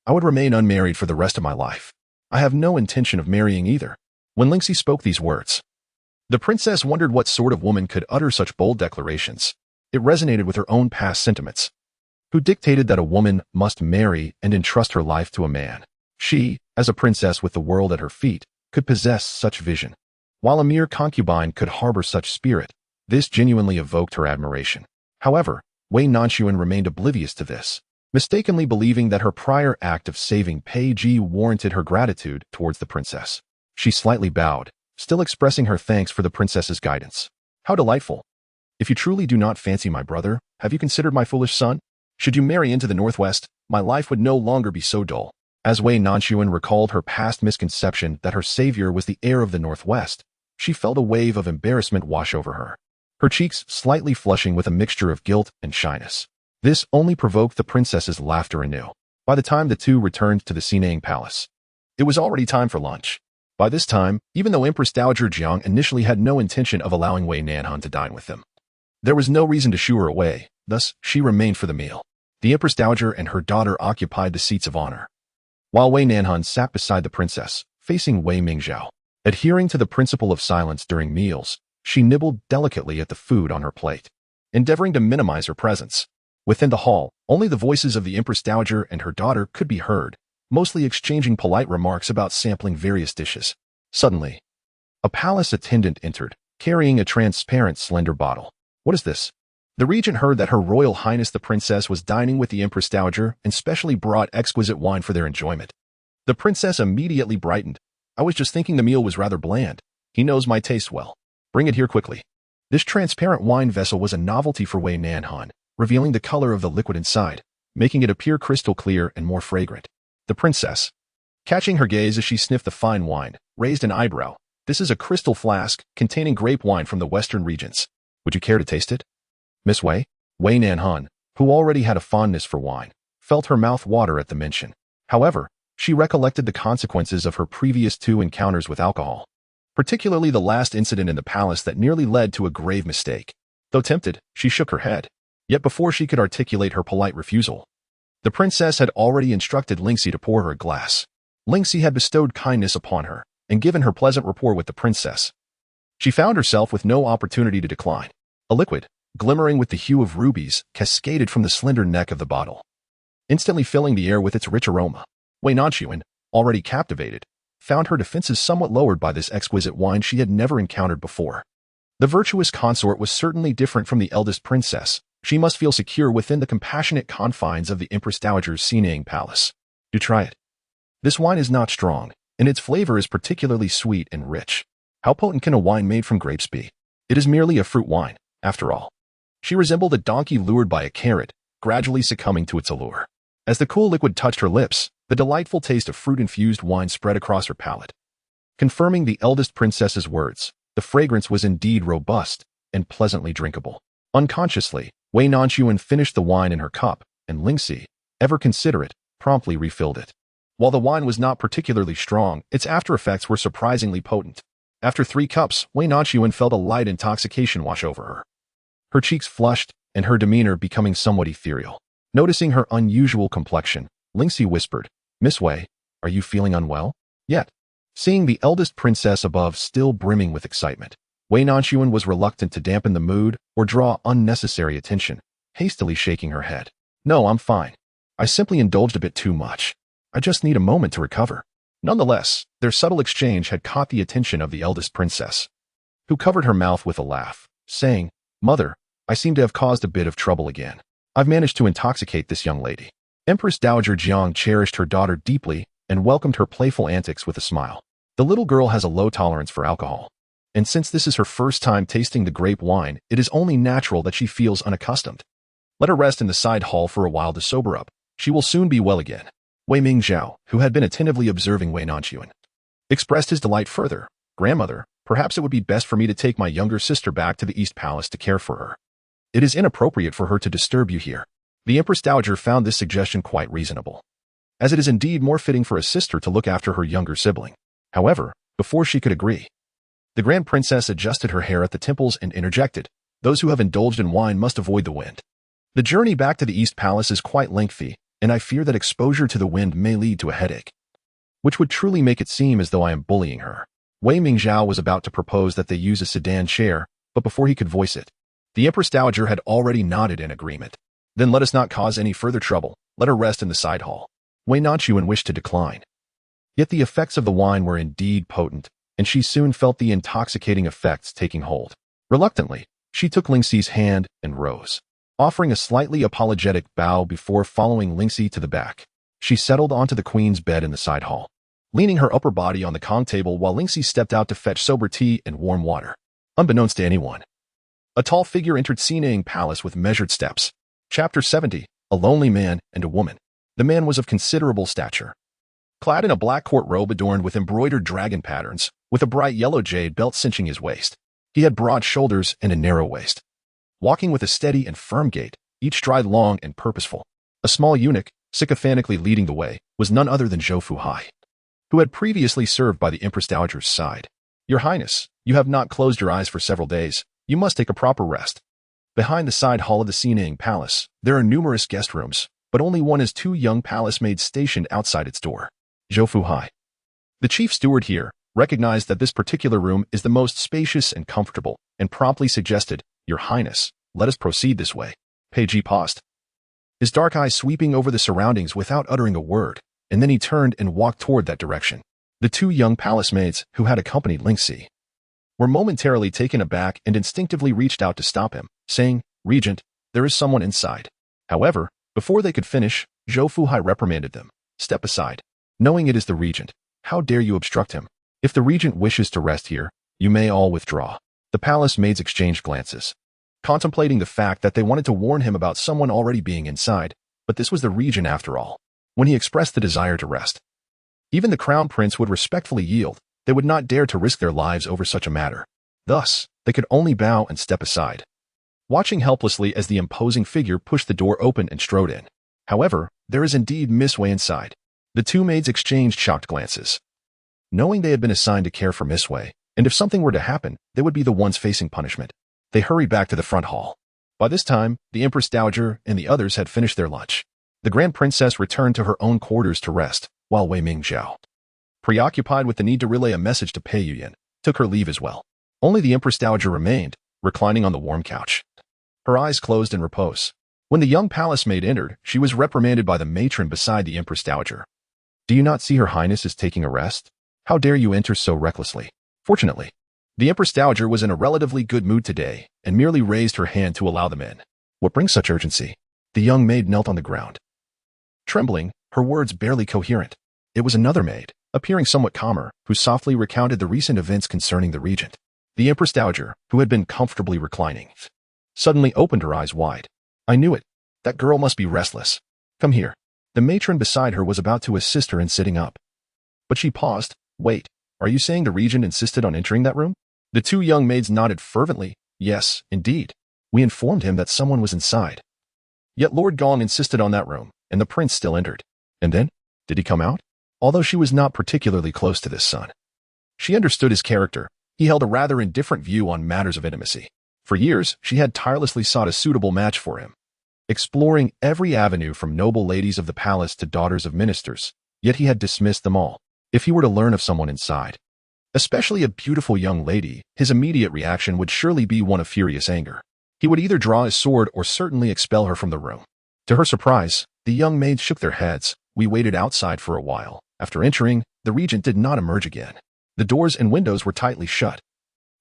I would remain unmarried for the rest of my life. I have no intention of marrying either. When Lingxi spoke these words, the princess wondered what sort of woman could utter such bold declarations. It resonated with her own past sentiments. Who dictated that a woman must marry and entrust her life to a man? She, as a princess with the world at her feet, could possess such vision. While a mere concubine could harbor such spirit, this genuinely evoked her admiration. However, Wei Nanxun remained oblivious to this, mistakenly believing that her prior act of saving Pei Ji warranted her gratitude towards the princess. She slightly bowed, still expressing her thanks for the princess's guidance. How delightful! If you truly do not fancy my brother, have you considered my foolish son? Should you marry into the northwest, my life would no longer be so dull. As Wei Nanxun recalled her past misconception that her savior was the heir of the northwest, she felt a wave of embarrassment wash over her, her cheeks slightly flushing with a mixture of guilt and shyness. This only provoked the princess's laughter anew. By the time the two returned to the Sinang Palace, it was already time for lunch. By this time, even though Empress Dowager Jiang initially had no intention of allowing Wei Nanxun to dine with them, there was no reason to shoo her away, thus she remained for the meal. The Empress Dowager and her daughter occupied the seats of honor, while Wei Nanxun sat beside the princess, facing Wei Mingzhao. Adhering to the principle of silence during meals, she nibbled delicately at the food on her plate, endeavoring to minimize her presence. Within the hall, only the voices of the Empress Dowager and her daughter could be heard, mostly exchanging polite remarks about sampling various dishes. Suddenly, a palace attendant entered, carrying a transparent, slender bottle. What is this? The regent heard that Her Royal Highness the Princess was dining with the Empress Dowager and specially brought exquisite wine for their enjoyment. The princess immediately brightened. I was just thinking the meal was rather bland. He knows my taste well. Bring it here quickly. This transparent wine vessel was a novelty for Wei Nanxun, revealing the color of the liquid inside, making it appear crystal clear and more fragrant. The princess, catching her gaze as she sniffed the fine wine, raised an eyebrow. This is a crystal flask containing grape wine from the western regions. Would you care to taste it? Miss Wei? Wei Nanxun, who already had a fondness for wine, felt her mouth water at the mention. However, she recollected the consequences of her previous 2 encounters with alcohol, particularly the last incident in the palace that nearly led to a grave mistake. Though tempted, she shook her head. Yet before she could articulate her polite refusal, the princess had already instructed Lingxi to pour her a glass. Lingxi had bestowed kindness upon her and given her pleasant rapport with the princess. She found herself with no opportunity to decline. A liquid, glimmering with the hue of rubies, cascaded from the slender neck of the bottle, instantly filling the air with its rich aroma. Wei Nanxun, already captivated, found her defenses somewhat lowered by this exquisite wine she had never encountered before. The virtuous consort was certainly different from the eldest princess. She must feel secure within the compassionate confines of the Empress Dowager's Xinang Palace. Do try it. This wine is not strong, and its flavor is particularly sweet and rich. How potent can a wine made from grapes be? It is merely a fruit wine, after all. She resembled a donkey lured by a carrot, gradually succumbing to its allure. As the cool liquid touched her lips, the delightful taste of fruit-infused wine spread across her palate. Confirming the eldest princess's words, the fragrance was indeed robust and pleasantly drinkable. Unconsciously, Wei Nanxun finished the wine in her cup, and Lingxi, ever considerate, promptly refilled it. While the wine was not particularly strong, its after-effects were surprisingly potent. After 3 cups, Wei Nanxun felt a light intoxication wash over her. Her cheeks flushed, and her demeanor becoming somewhat ethereal. Noticing her unusual complexion, Lingxi whispered, "Miss Wei, are you feeling unwell?" Yet, seeing the eldest princess above still brimming with excitement, Wei Nanxun was reluctant to dampen the mood or draw unnecessary attention, hastily shaking her head. "No, I'm fine. I simply indulged a bit too much. I just need a moment to recover." Nonetheless, their subtle exchange had caught the attention of the eldest princess, who covered her mouth with a laugh, saying, "Mother, I seem to have caused a bit of trouble again. I've managed to intoxicate this young lady." Empress Dowager Jiang cherished her daughter deeply and welcomed her playful antics with a smile. The little girl has a low tolerance for alcohol, and since this is her first time tasting the grape wine, it is only natural that she feels unaccustomed. Let her rest in the side hall for a while to sober up. She will soon be well again. Wei Mingzhao, who had been attentively observing Wei Nanxun, expressed his delight further. "Grandmother, perhaps it would be best for me to take my younger sister back to the East Palace to care for her. It is inappropriate for her to disturb you here." The Empress Dowager found this suggestion quite reasonable, as it is indeed more fitting for a sister to look after her younger sibling. However, before she could agree, the Grand Princess adjusted her hair at the temples and interjected, "Those who have indulged in wine must avoid the wind. The journey back to the East Palace is quite lengthy, and I fear that exposure to the wind may lead to a headache, which would truly make it seem as though I am bullying her." Wei Mingzhao was about to propose that they use a sedan chair, but before he could voice it, the Empress Dowager had already nodded in agreement. "Then let us not cause any further trouble. Let her rest in the side hall." Wei Nanxun wished to decline. Yet the effects of the wine were indeed potent, and she soon felt the intoxicating effects taking hold. Reluctantly, she took Lingxi's hand and rose, offering a slightly apologetic bow before following Lingxi to the back. She settled onto the queen's bed in the side hall, leaning her upper body on the Kong table while Lingxi stepped out to fetch sober tea and warm water. Unbeknownst to anyone, a tall figure entered Xinang Palace with measured steps. Chapter 70, A Lonely Man and a Woman. The man was of considerable stature, clad in a black court robe adorned with embroidered dragon patterns, with a bright yellow jade belt cinching his waist. He had broad shoulders and a narrow waist, walking with a steady and firm gait, each stride long and purposeful. A small eunuch, sycophantically leading the way, was none other than Zhou Fuhai, who had previously served by the Empress Dowager's side. "Your Highness, you have not closed your eyes for several days. You must take a proper rest." Behind the side hall of the Xinang Palace, there are numerous guest rooms, but only one has 2 young palace maids stationed outside its door. Zhou Fuhai, the chief steward here, recognized that this particular room is the most spacious and comfortable, and promptly suggested, "Your Highness, let us proceed this way." Peiji paused, his dark eyes sweeping over the surroundings without uttering a word, and then he turned and walked toward that direction. The 2 young palace maids, who had accompanied Lingxi, were momentarily taken aback and instinctively reached out to stop him, saying, "Regent, there is someone inside." However, before they could finish, Zhou Fuhai reprimanded them. "Step aside. Knowing it is the regent, how dare you obstruct him? If the regent wishes to rest here, you may all withdraw." The palace maids exchanged glances, contemplating the fact that they wanted to warn him about someone already being inside, but this was the regent after all. When he expressed the desire to rest, even the crown prince would respectfully yield. They would not dare to risk their lives over such a matter. Thus, they could only bow and step aside, watching helplessly as the imposing figure pushed the door open and strode in. However, there is indeed Miss Wei inside. The two maids exchanged shocked glances. Knowing they had been assigned to care for Miss Wei, and if something were to happen, they would be the ones facing punishment, they hurried back to the front hall. By this time, the Empress Dowager and the others had finished their lunch. The Grand Princess returned to her own quarters to rest, while Wei Mingzhao, preoccupied with the need to relay a message to Pei Yuyan, took her leave as well. Only the Empress Dowager remained, reclining on the warm couch, her eyes closed in repose. When the young palace maid entered, she was reprimanded by the matron beside the Empress Dowager. Do you not see Her Highness is taking a rest? How dare you enter so recklessly? Fortunately, the Empress Dowager was in a relatively good mood today and merely raised her hand to allow them in. What brings such urgency? The young maid knelt on the ground, trembling, her words barely coherent. It was another maid, appearing somewhat calmer, who softly recounted the recent events concerning the regent. The Empress Dowager, who had been comfortably reclining, suddenly opened her eyes wide. I knew it. That girl must be restless. Come here. The matron beside her was about to assist her in sitting up. But she paused. Wait, are you saying the regent insisted on entering that room? The two young maids nodded fervently. Yes, indeed. We informed him that someone was inside. Yet Lord Gong insisted on that room, and the prince still entered. And then? Did he come out? Although she was not particularly close to this son, she understood his character. He held a rather indifferent view on matters of intimacy. For years, she had tirelessly sought a suitable match for him, exploring every avenue from noble ladies of the palace to daughters of ministers, yet he had dismissed them all. If he were to learn of someone inside, especially a beautiful young lady, his immediate reaction would surely be one of furious anger. He would either draw his sword or certainly expel her from the room. To her surprise, the young maids shook their heads. We waited outside for a while. After entering, the regent did not emerge again. The doors and windows were tightly shut,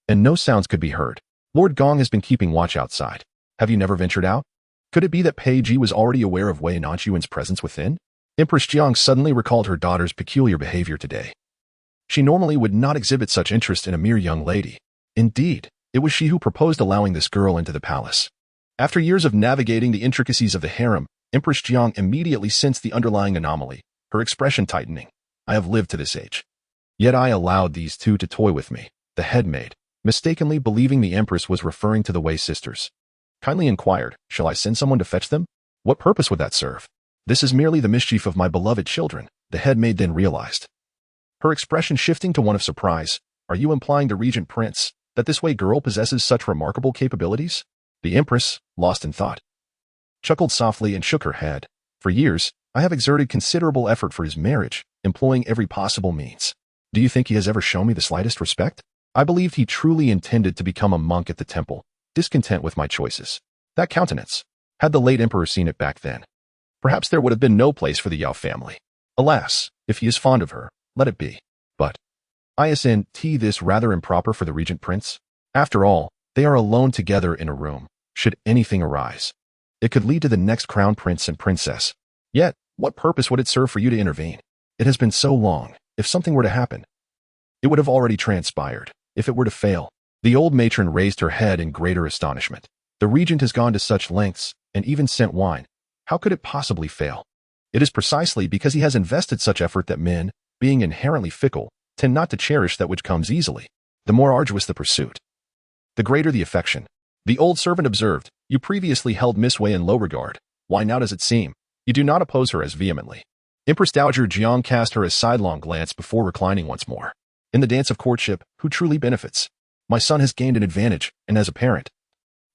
and no sounds could be heard. Lord Gong has been keeping watch outside. Have you never ventured out? Could it be that Pei Ji was already aware of Wei Nanxun's presence within? Empress Jiang suddenly recalled her daughter's peculiar behavior today. She normally would not exhibit such interest in a mere young lady. Indeed, it was she who proposed allowing this girl into the palace. After years of navigating the intricacies of the harem, Empress Jiang immediately sensed the underlying anomaly, her expression tightening. I have lived to this age. Yet I allowed these two to toy with me, the head maid, mistakenly believing the Empress was referring to the Wei sisters. Kindly inquired, shall I send someone to fetch them? What purpose would that serve? This is merely the mischief of my beloved children, the head maid then realized. Her expression shifting to one of surprise. Are you implying the regent prince, that this Wei girl possesses such remarkable capabilities? The Empress, lost in thought, chuckled softly and shook her head. For years, I have exerted considerable effort for his marriage, employing every possible means. Do you think he has ever shown me the slightest respect? I believed he truly intended to become a monk at the temple, discontent with my choices. That countenance. Had the late emperor seen it back then, perhaps there would have been no place for the Yao family. Alas, if he is fond of her, let it be. But, isn't this rather improper for the regent prince? After all, they are alone together in a room. Should anything arise, it could lead to the next crown prince and princess. Yet, what purpose would it serve for you to intervene? It has been so long. If something were to happen, it would have already transpired. If it were to fail, the old matron raised her head in greater astonishment. The regent has gone to such lengths, and even sent wine. How could it possibly fail? It is precisely because he has invested such effort that men, being inherently fickle, tend not to cherish that which comes easily. The more arduous the pursuit, the greater the affection. The old servant observed, you previously held Miss Wei in low regard. Why now does it seem you do not oppose her as vehemently? Empress Dowager Jiang cast her a sidelong glance before reclining once more. In the dance of courtship, who truly benefits? My son has gained an advantage, and as a parent,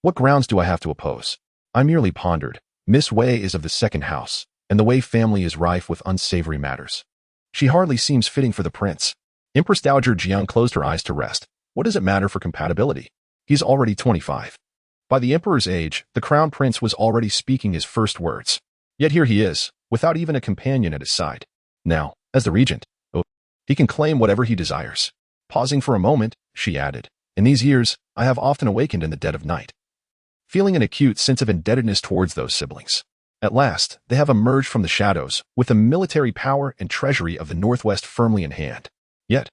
what grounds do I have to oppose? I merely pondered. Miss Wei is of the second house, and the Wei family is rife with unsavory matters. She hardly seems fitting for the prince. Empress Dowager Jiang closed her eyes to rest. What does it matter for compatibility? He's already 25. By the emperor's age, the crown prince was already speaking his first words. Yet here he is, without even a companion at his side. Now, as the regent, he can claim whatever he desires. Pausing for a moment, she added, in these years, I have often awakened in the dead of night, feeling an acute sense of indebtedness towards those siblings. At last, they have emerged from the shadows, with the military power and treasury of the Northwest firmly in hand. Yet,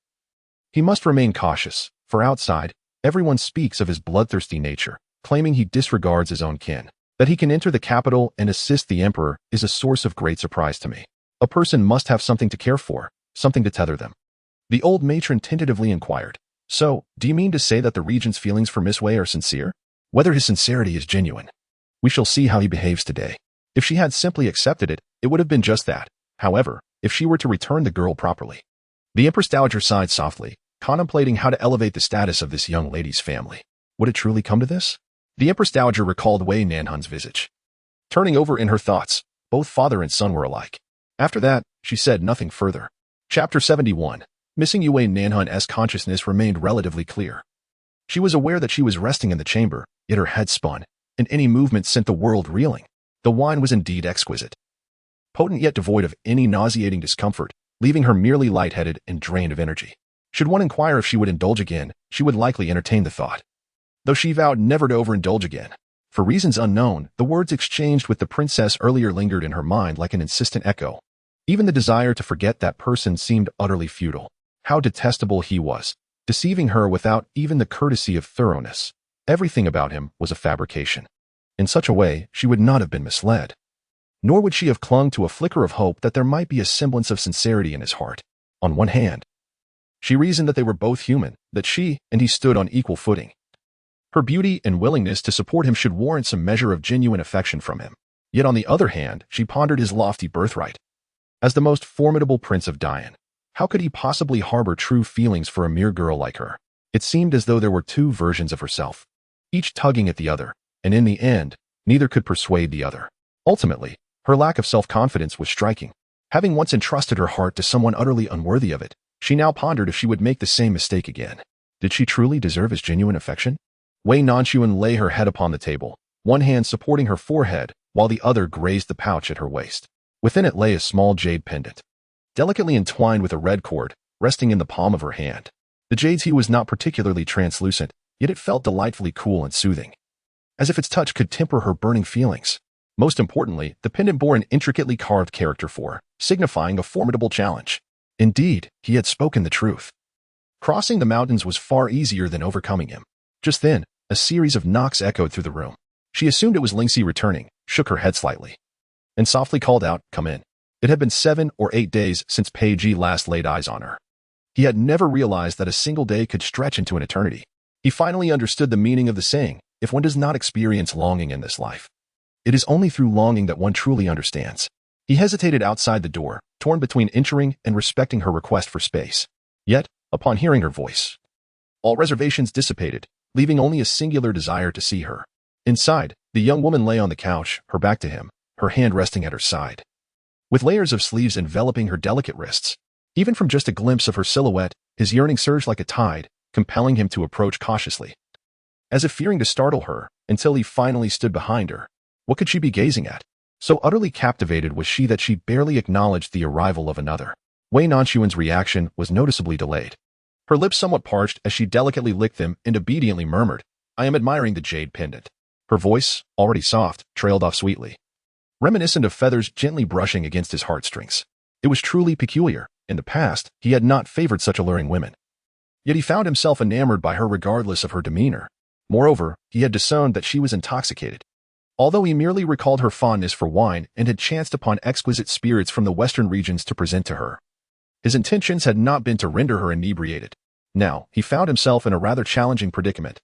he must remain cautious, for outside, everyone speaks of his bloodthirsty nature, claiming he disregards his own kin. That he can enter the capital and assist the emperor is a source of great surprise to me. A person must have something to care for, something to tether them. The old matron tentatively inquired, so, do you mean to say that the regent's feelings for Miss Wei are sincere? Whether his sincerity is genuine, we shall see how he behaves today. If she had simply accepted it, it would have been just that. However, if she were to return the girl properly. The Empress Dowager sighed softly, contemplating how to elevate the status of this young lady's family. Would it truly come to this? The Empress Dowager recalled Wei Nanxun's visage. Turning over in her thoughts, both father and son were alike. After that, she said nothing further. Chapter 71. Missing Wei Nanxun's consciousness remained relatively clear. She was aware that she was resting in the chamber, yet her head spun, and any movement sent the world reeling. The wine was indeed exquisite. Potent yet devoid of any nauseating discomfort, leaving her merely lightheaded and drained of energy. Should one inquire if she would indulge again, she would likely entertain the thought. Though she vowed never to overindulge again. For reasons unknown, the words exchanged with the princess earlier lingered in her mind like an insistent echo. Even the desire to forget that person seemed utterly futile. How detestable he was, deceiving her without even the courtesy of thoroughness. Everything about him was a fabrication. In such a way, she would not have been misled. Nor would she have clung to a flicker of hope that there might be a semblance of sincerity in his heart. On one hand, she reasoned that they were both human, that she and he stood on equal footing. Her beauty and willingness to support him should warrant some measure of genuine affection from him. Yet on the other hand, she pondered his lofty birthright. As the most formidable prince of Dian, how could he possibly harbor true feelings for a mere girl like her? It seemed as though there were two versions of herself, each tugging at the other, and in the end, neither could persuade the other. Ultimately, her lack of self-confidence was striking. Having once entrusted her heart to someone utterly unworthy of it, she now pondered if she would make the same mistake again. Did she truly deserve his genuine affection? Wei Nanxun lay her head upon the table, one hand supporting her forehead, while the other grazed the pouch at her waist. Within it lay a small jade pendant, delicately entwined with a red cord, resting in the palm of her hand. The jade's hue was not particularly translucent, yet it felt delightfully cool and soothing, as if its touch could temper her burning feelings. Most importantly, the pendant bore an intricately carved character for, signifying a formidable challenge. Indeed, he had spoken the truth. Crossing the mountains was far easier than overcoming him. Just then, a series of knocks echoed through the room. She assumed it was Lingxi returning, shook her head slightly, and softly called out, "Come in." It had been 7 or 8 days since Pei Ji last laid eyes on her. He had never realized that a single day could stretch into an eternity. He finally understood the meaning of the saying, if one does not experience longing in this life, it is only through longing that one truly understands. He hesitated outside the door, torn between entering and respecting her request for space. Yet, upon hearing her voice, all reservations dissipated, leaving only a singular desire to see her. Inside, the young woman lay on the couch, her back to him, her hand resting at her side. With layers of sleeves enveloping her delicate wrists, even from just a glimpse of her silhouette, his yearning surged like a tide, compelling him to approach cautiously, as if fearing to startle her, until he finally stood behind her. What could she be gazing at? So utterly captivated was she that she barely acknowledged the arrival of another. Wei Nanxuan's reaction was noticeably delayed. Her lips somewhat parched as she delicately licked them and obediently murmured, "I am admiring the jade pendant." Her voice, already soft, trailed off sweetly, reminiscent of feathers gently brushing against his heartstrings. It was truly peculiar. In the past, he had not favored such alluring women. Yet he found himself enamored by her regardless of her demeanor. Moreover, he had discerned that she was intoxicated. Although he merely recalled her fondness for wine and had chanced upon exquisite spirits from the western regions to present to her, his intentions had not been to render her inebriated. Now, he found himself in a rather challenging predicament.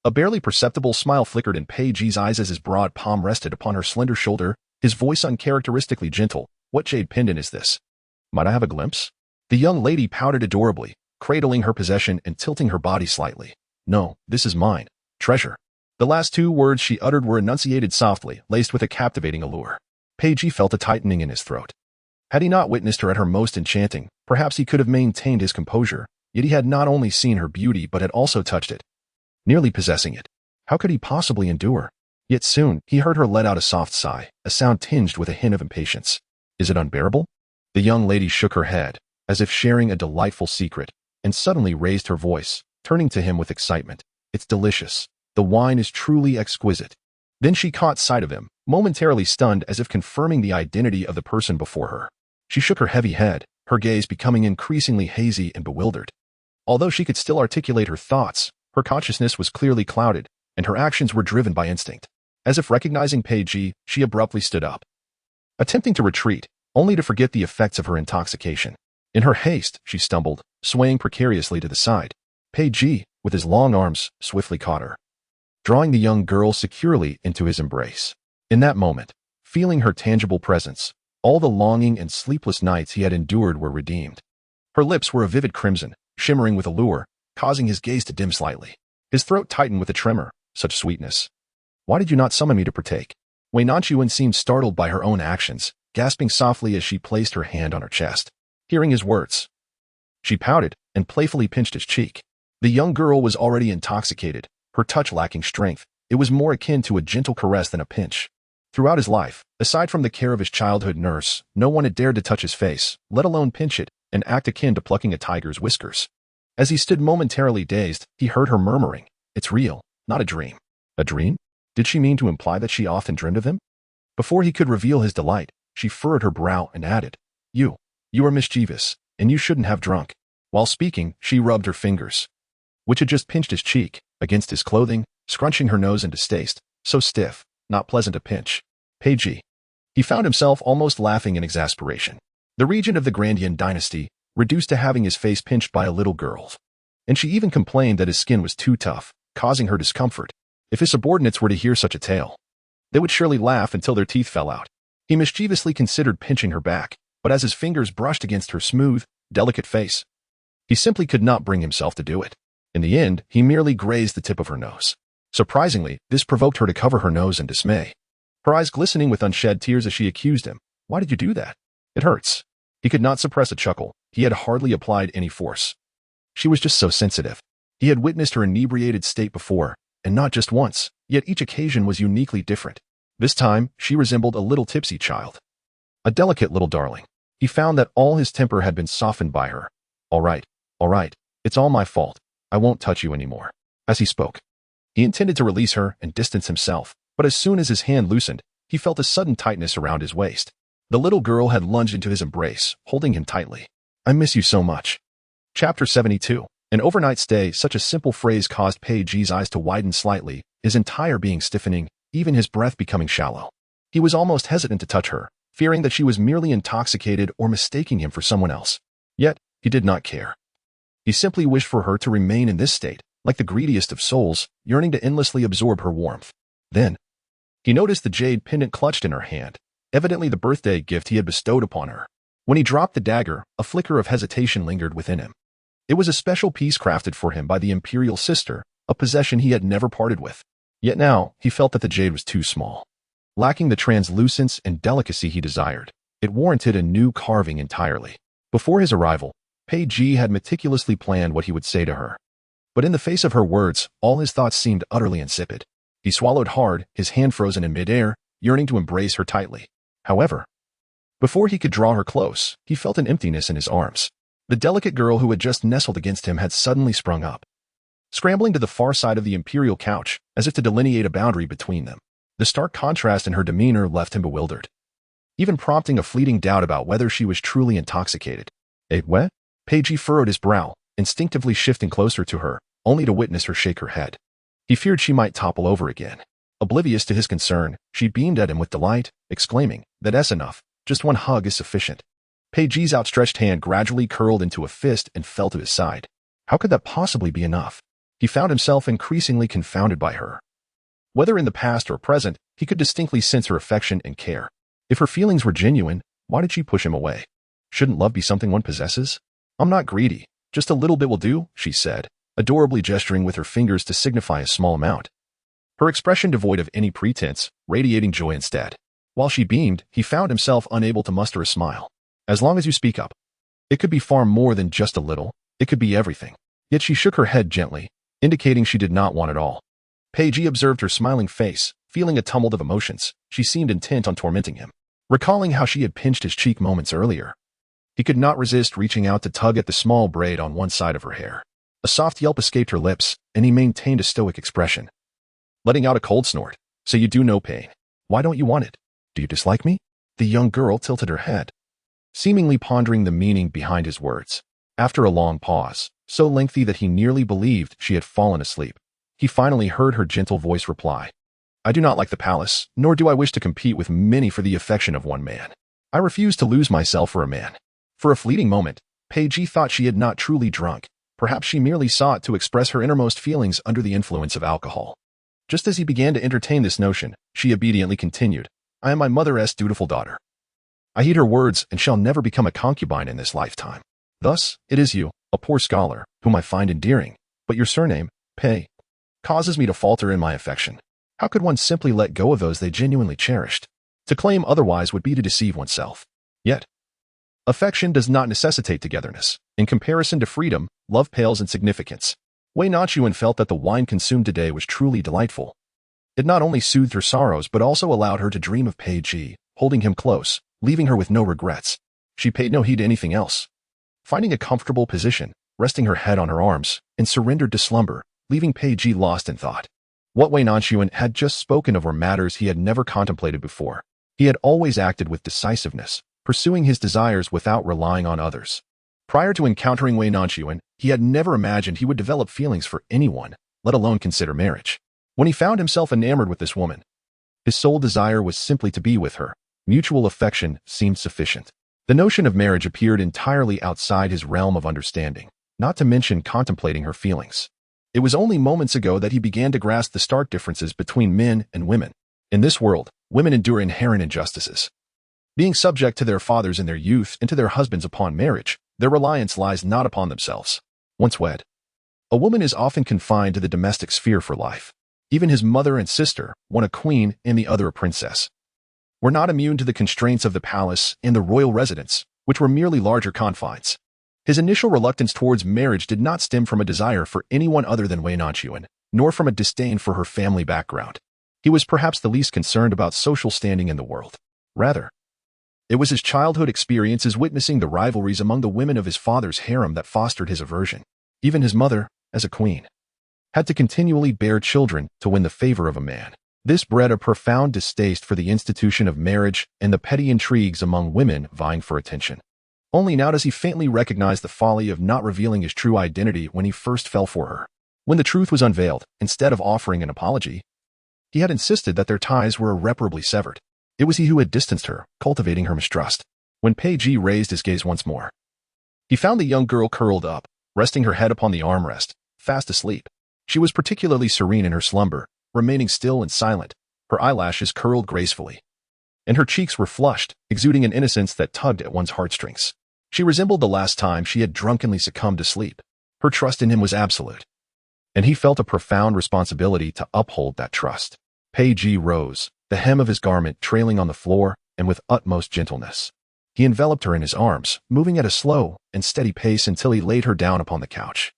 A barely perceptible smile flickered in Pei Ji's eyes as his broad palm rested upon her slender shoulder, his voice uncharacteristically gentle. "What jade pendant is this? Might I have a glimpse?" The young lady pouted adorably, cradling her possession and tilting her body slightly. "No, this is mine. Treasure." The last 2 words she uttered were enunciated softly, laced with a captivating allure. Pei Ji felt a tightening in his throat. Had he not witnessed her at her most enchanting, perhaps he could have maintained his composure, yet he had not only seen her beauty but had also touched it, nearly possessing it. How could he possibly endure? Yet soon, he heard her let out a soft sigh, a sound tinged with a hint of impatience. "Is it unbearable?" The young lady shook her head, as if sharing a delightful secret, and suddenly raised her voice, turning to him with excitement. "It's delicious. The wine is truly exquisite." Then she caught sight of him, momentarily stunned as if confirming the identity of the person before her. She shook her heavy head, her gaze becoming increasingly hazy and bewildered. Although she could still articulate her thoughts, her consciousness was clearly clouded, and her actions were driven by instinct. As if recognizing Pei Ji, she abruptly stood up, attempting to retreat, only to forget the effects of her intoxication. In her haste, she stumbled, swaying precariously to the side. Pei Ji, with his long arms, swiftly caught her, drawing the young girl securely into his embrace. In that moment, feeling her tangible presence. All the longing and sleepless nights he had endured were redeemed. Her lips were a vivid crimson, shimmering with allure, causing his gaze to dim slightly. His throat tightened with a tremor. Such sweetness. Why did you not summon me to partake? Wei Nanxun seemed startled by her own actions, gasping softly as she placed her hand on her chest. Hearing his words, she pouted and playfully pinched his cheek. The young girl was already intoxicated, her touch lacking strength. It was more akin to a gentle caress than a pinch. Throughout his life, aside from the care of his childhood nurse, no one had dared to touch his face, let alone pinch it, an act akin to plucking a tiger's whiskers. As he stood momentarily dazed, he heard her murmuring, "It's real, not a dream." A dream? Did she mean to imply that she often dreamed of him? Before he could reveal his delight, she furrowed her brow and added, You are mischievous, and you shouldn't have drunk." While speaking, she rubbed her fingers, which had just pinched his cheek, against his clothing, scrunching her nose in distaste, so stiff, not pleasant to pinch. Peiji. He found himself almost laughing in exasperation. The regent of the Grandian dynasty, reduced to having his face pinched by a little girl. And she even complained that his skin was too tough, causing her discomfort. If his subordinates were to hear such a tale, they would surely laugh until their teeth fell out. He mischievously considered pinching her back, but as his fingers brushed against her smooth, delicate face, he simply could not bring himself to do it. In the end, he merely grazed the tip of her nose. Surprisingly, this provoked her to cover her nose in dismay, her eyes glistening with unshed tears as she accused him. "Why did you do that? It hurts." He could not suppress a chuckle. He had hardly applied any force. She was just so sensitive. He had witnessed her inebriated state before, and not just once, yet each occasion was uniquely different. This time, she resembled a little tipsy child. A delicate little darling. He found that all his temper had been softened by her. All right, it's all my fault. I won't touch you anymore." As he spoke, he intended to release her and distance himself, but as soon as his hand loosened, he felt a sudden tightness around his waist. The little girl had lunged into his embrace, holding him tightly. "I miss you so much." Chapter 72. An overnight stay. Such a simple phrase caused Peiji's eyes to widen slightly, his entire being stiffening, even his breath becoming shallow. He was almost hesitant to touch her, fearing that she was merely intoxicated or mistaking him for someone else. Yet, he did not care. He simply wished for her to remain in this state, like the greediest of souls, yearning to endlessly absorb her warmth. Then, he noticed the jade pendant clutched in her hand, evidently the birthday gift he had bestowed upon her. When he dropped the dagger, a flicker of hesitation lingered within him. It was a special piece crafted for him by the imperial sister, a possession he had never parted with. Yet now, he felt that the jade was too small. Lacking the translucence and delicacy he desired, it warranted a new carving entirely. Before his arrival, Peiji had meticulously planned what he would say to her. But in the face of her words, all his thoughts seemed utterly insipid. He swallowed hard, his hand frozen in midair, yearning to embrace her tightly. However, before he could draw her close, he felt an emptiness in his arms. The delicate girl who had just nestled against him had suddenly sprung up, scrambling to the far side of the imperial couch, as if to delineate a boundary between them. The stark contrast in her demeanor left him bewildered, even prompting a fleeting doubt about whether she was truly intoxicated. What? Peiji furrowed his brow, instinctively shifting closer to her, only to witness her shake her head. He feared she might topple over again. Oblivious to his concern, she beamed at him with delight, exclaiming, "That's enough. Just one hug is sufficient." Peiji's outstretched hand gradually curled into a fist and fell to his side. How could that possibly be enough? He found himself increasingly confounded by her. Whether in the past or present, he could distinctly sense her affection and care. If her feelings were genuine, why did she push him away? Shouldn't love be something one possesses? "I'm not greedy. Just a little bit will do," she said, adorably gesturing with her fingers to signify a small amount. Her expression devoid of any pretense, radiating joy instead. While she beamed, he found himself unable to muster a smile. "As long as you speak up. It could be far more than just a little. It could be everything." Yet she shook her head gently, indicating she did not want it all. Peiji observed her smiling face, feeling a tumult of emotions. She seemed intent on tormenting him. Recalling how she had pinched his cheek moments earlier, he could not resist reaching out to tug at the small braid on one side of her hair. A soft yelp escaped her lips, and he maintained a stoic expression, letting out a cold snort. "So you do know pain. Why don't you want it? Do you dislike me?" The young girl tilted her head, seemingly pondering the meaning behind his words. After a long pause, so lengthy that he nearly believed she had fallen asleep, he finally heard her gentle voice reply, "I do not like the palace, nor do I wish to compete with many for the affection of one man. I refuse to lose myself for a man." For a fleeting moment, Peiji thought she had not truly drunk. Perhaps she merely sought to express her innermost feelings under the influence of alcohol. Just as he began to entertain this notion, she obediently continued, I am my mother's dutiful daughter. I heed her words and shall never become a concubine in this lifetime. Thus, it is you, a poor scholar, whom I find endearing, but your surname, Pei, causes me to falter in my affection. How could one simply let go of those they genuinely cherished? To claim otherwise would be to deceive oneself. Yet, affection does not necessitate togetherness. In comparison to freedom, love pales in significance. Wei Nanxun felt that the wine consumed today was truly delightful. It not only soothed her sorrows but also allowed her to dream of Pei Ji, holding him close, leaving her with no regrets. She paid no heed to anything else. Finding a comfortable position, resting her head on her arms, and surrendered to slumber, leaving Pei Ji lost in thought. What Wei Nanxun had just spoken of were matters he had never contemplated before. He had always acted with decisiveness, pursuing his desires without relying on others. Prior to encountering Wei Nanxun, he had never imagined he would develop feelings for anyone, let alone consider marriage. When he found himself enamored with this woman, his sole desire was simply to be with her. Mutual affection seemed sufficient. The notion of marriage appeared entirely outside his realm of understanding, not to mention contemplating her feelings. It was only moments ago that he began to grasp the stark differences between men and women. In this world, women endure inherent injustices. Being subject to their fathers in their youth and to their husbands upon marriage, their reliance lies not upon themselves. Once wed, a woman is often confined to the domestic sphere for life. Even his mother and sister, one a queen and the other a princess, were not immune to the constraints of the palace and the royal residence, which were merely larger confines. His initial reluctance towards marriage did not stem from a desire for anyone other than Wei Nanxun, nor from a disdain for her family background. He was perhaps the least concerned about social standing in the world. Rather, it was his childhood experiences witnessing the rivalries among the women of his father's harem that fostered his aversion. Even his mother, as a queen, had to continually bear children to win the favor of a man. This bred a profound distaste for the institution of marriage and the petty intrigues among women vying for attention. Only now does he faintly recognize the folly of not revealing his true identity when he first fell for her. When the truth was unveiled, instead of offering an apology, he had insisted that their ties were irreparably severed. It was he who had distanced her, cultivating her mistrust. When Pei Ji raised his gaze once more, he found the young girl curled up, resting her head upon the armrest, fast asleep. She was particularly serene in her slumber, remaining still and silent, her eyelashes curled gracefully, and her cheeks were flushed, exuding an innocence that tugged at one's heartstrings. She resembled the last time she had drunkenly succumbed to sleep. Her trust in him was absolute, and he felt a profound responsibility to uphold that trust. Pei Ji rose, the hem of his garment trailing on the floor, and with utmost gentleness, he enveloped her in his arms, moving at a slow and steady pace until he laid her down upon the couch.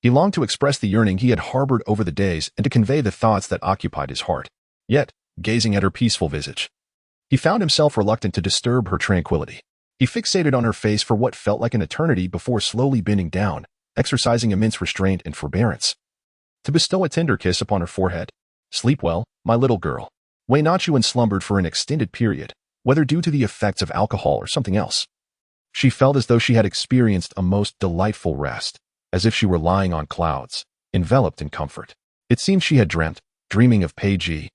He longed to express the yearning he had harbored over the days and to convey the thoughts that occupied his heart. Yet, gazing at her peaceful visage, he found himself reluctant to disturb her tranquility. He fixated on her face for what felt like an eternity before slowly bending down, exercising immense restraint and forbearance, to bestow a tender kiss upon her forehead. Sleep well, my little girl. Wei Nanxun slumbered for an extended period, whether due to the effects of alcohol or something else. She felt as though she had experienced a most delightful rest, as if she were lying on clouds, enveloped in comfort. It seemed she had dreamt, dreaming of Pei Ji,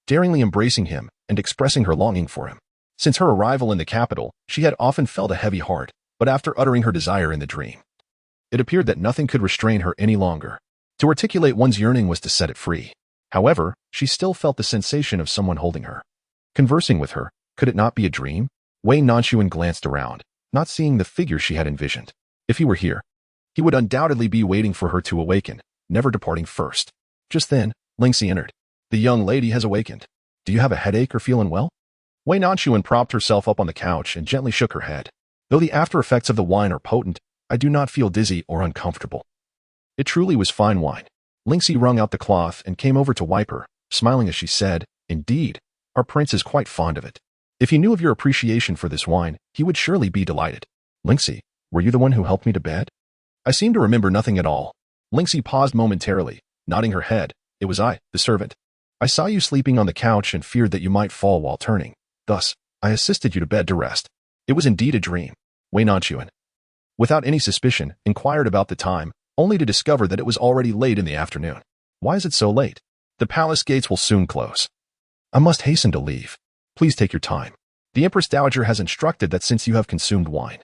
daringly embracing him and expressing her longing for him. Since her arrival in the capital, she had often felt a heavy heart, but after uttering her desire in the dream, it appeared that nothing could restrain her any longer. To articulate one's yearning was to set it free. However, she still felt the sensation of someone holding her, conversing with her. Could it not be a dream? Wei Nanxun glanced around, not seeing the figure she had envisioned. If he were here, he would undoubtedly be waiting for her to awaken, never departing first. Just then, Lingxi entered. The young lady has awakened. Do you have a headache or feel unwell? Wei Nanxun propped herself up on the couch and gently shook her head. Though the after effects of the wine are potent, I do not feel dizzy or uncomfortable. It truly was fine wine. Lingxi wrung out the cloth and came over to wipe her, smiling as she said, Indeed, our prince is quite fond of it. If he knew of your appreciation for this wine, he would surely be delighted. Lingxi, were you the one who helped me to bed? I seem to remember nothing at all. Lingxi paused momentarily, nodding her head. It was I, the servant. I saw you sleeping on the couch and feared that you might fall while turning. Thus, I assisted you to bed to rest. It was indeed a dream. Wei Nanxun, without any suspicion, inquired about the time, only to discover that it was already late in the afternoon. Why is it so late? The palace gates will soon close. I must hasten to leave. Please take your time. The Empress Dowager has instructed that since you have consumed wine,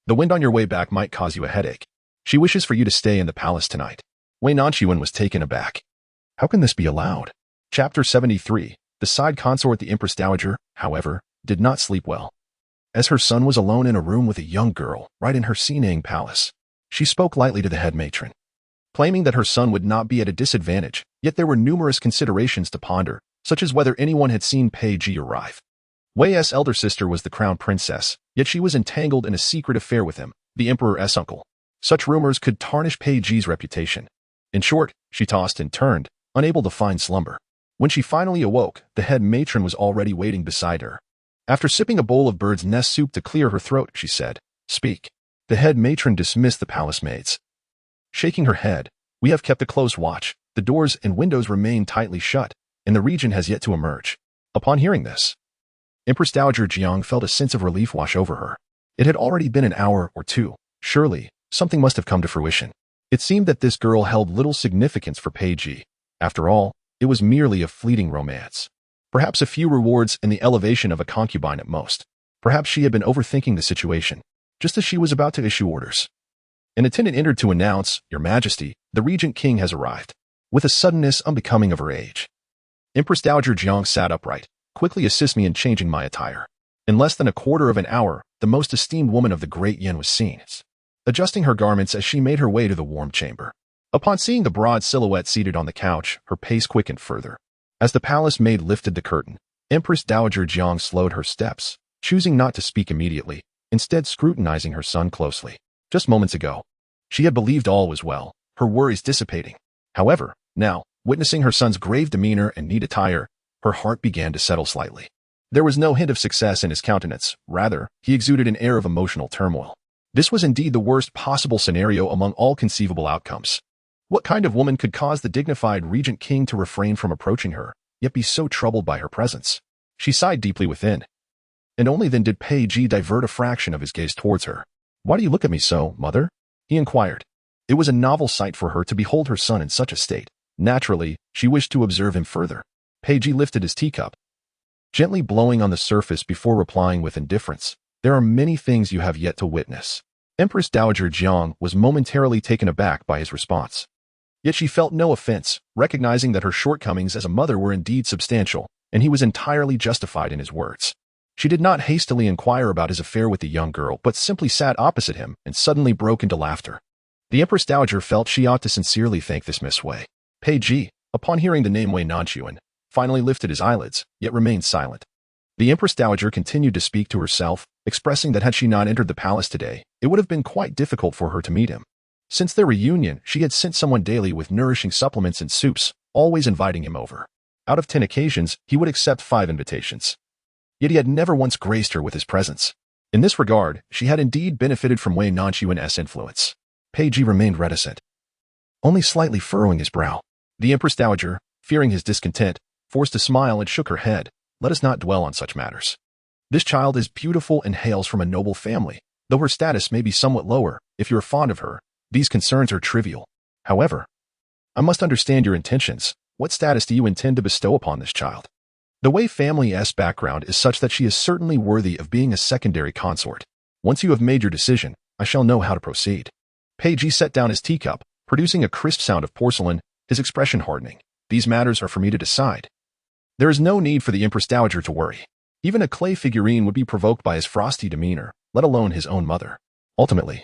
the wind on your way back might cause you a headache. She wishes for you to stay in the palace tonight. Wei Nanxun was taken aback. How can this be allowed? Chapter 73. The side consort, the Empress Dowager, however, did not sleep well. As her son was alone in a room with a young girl right in her Sinang palace, she spoke lightly to the head matron, claiming that her son would not be at a disadvantage, yet there were numerous considerations to ponder, such as whether anyone had seen Pei Ji arrive. Wei's elder sister was the crown princess, yet she was entangled in a secret affair with him, the emperor's uncle. Such rumors could tarnish Pei Ji's reputation. In short, she tossed and turned, unable to find slumber. When she finally awoke, the head matron was already waiting beside her. After sipping a bowl of bird's nest soup to clear her throat, she said, "Speak." The head matron dismissed the palace maids. Shaking her head, "We have kept a close watch. The doors and windows remain tightly shut, and the regent has yet to emerge." Upon hearing this, Empress Dowager Jiang felt a sense of relief wash over her. It had already been an hour or two. Surely, something must have come to fruition. It seemed that this girl held little significance for Pei Ji. After all, it was merely a fleeting romance. Perhaps a few rewards and the elevation of a concubine at most. Perhaps she had been overthinking the situation, just as she was about to issue orders. An attendant entered to announce, "Your Majesty, the Regent King has arrived," with a suddenness unbecoming of her age. Empress Dowager Jiang sat upright. "Quickly assist me in changing my attire." In less than a quarter of an hour, the most esteemed woman of the Great Yin was seen, adjusting her garments as she made her way to the warm chamber. Upon seeing the broad silhouette seated on the couch, her pace quickened further. As the palace maid lifted the curtain, Empress Dowager Jiang slowed her steps, choosing not to speak immediately, instead scrutinizing her son closely. Just moments ago, she had believed all was well, her worries dissipating. However, now, witnessing her son's grave demeanor and neat attire, her heart began to settle slightly. There was no hint of success in his countenance. Rather, he exuded an air of emotional turmoil. This was indeed the worst possible scenario among all conceivable outcomes. What kind of woman could cause the dignified Regent King to refrain from approaching her, yet be so troubled by her presence? She sighed deeply within. And only then did Pei Ji divert a fraction of his gaze towards her. "Why do you look at me so, mother?" he inquired. It was a novel sight for her to behold her son in such a state. Naturally, she wished to observe him further. Pei Ji lifted his teacup, gently blowing on the surface before replying with indifference, "There are many things you have yet to witness." Empress Dowager Jiang was momentarily taken aback by his response. Yet she felt no offense, recognizing that her shortcomings as a mother were indeed substantial, and he was entirely justified in his words. She did not hastily inquire about his affair with the young girl, but simply sat opposite him and suddenly broke into laughter. The Empress Dowager felt she ought to sincerely thank this Miss Wei. Pei Ji, upon hearing the name Wei Nanxun, finally lifted his eyelids, yet remained silent. The Empress Dowager continued to speak to herself, expressing that had she not entered the palace today, it would have been quite difficult for her to meet him. Since their reunion, she had sent someone daily with nourishing supplements and soups, always inviting him over. Out of 10 occasions, he would accept 5 invitations. Yet he had never once graced her with his presence. In this regard, she had indeed benefited from Wei Nanxun's influence. Pei Ji remained reticent, only slightly furrowing his brow. The Empress Dowager, fearing his discontent, forced a smile and shook her head. "Let us not dwell on such matters. This child is beautiful and hails from a noble family. Though her status may be somewhat lower, if you are fond of her, these concerns are trivial. However, I must understand your intentions. What status do you intend to bestow upon this child?" The Wei family's background is such that she is certainly worthy of being a secondary consort. Once you have made your decision, I shall know how to proceed. Pei Ji set down his teacup, producing a crisp sound of porcelain, his expression hardening. "These matters are for me to decide." There is no need for the Empress Dowager to worry. Even a clay figurine would be provoked by his frosty demeanor, let alone his own mother. Ultimately,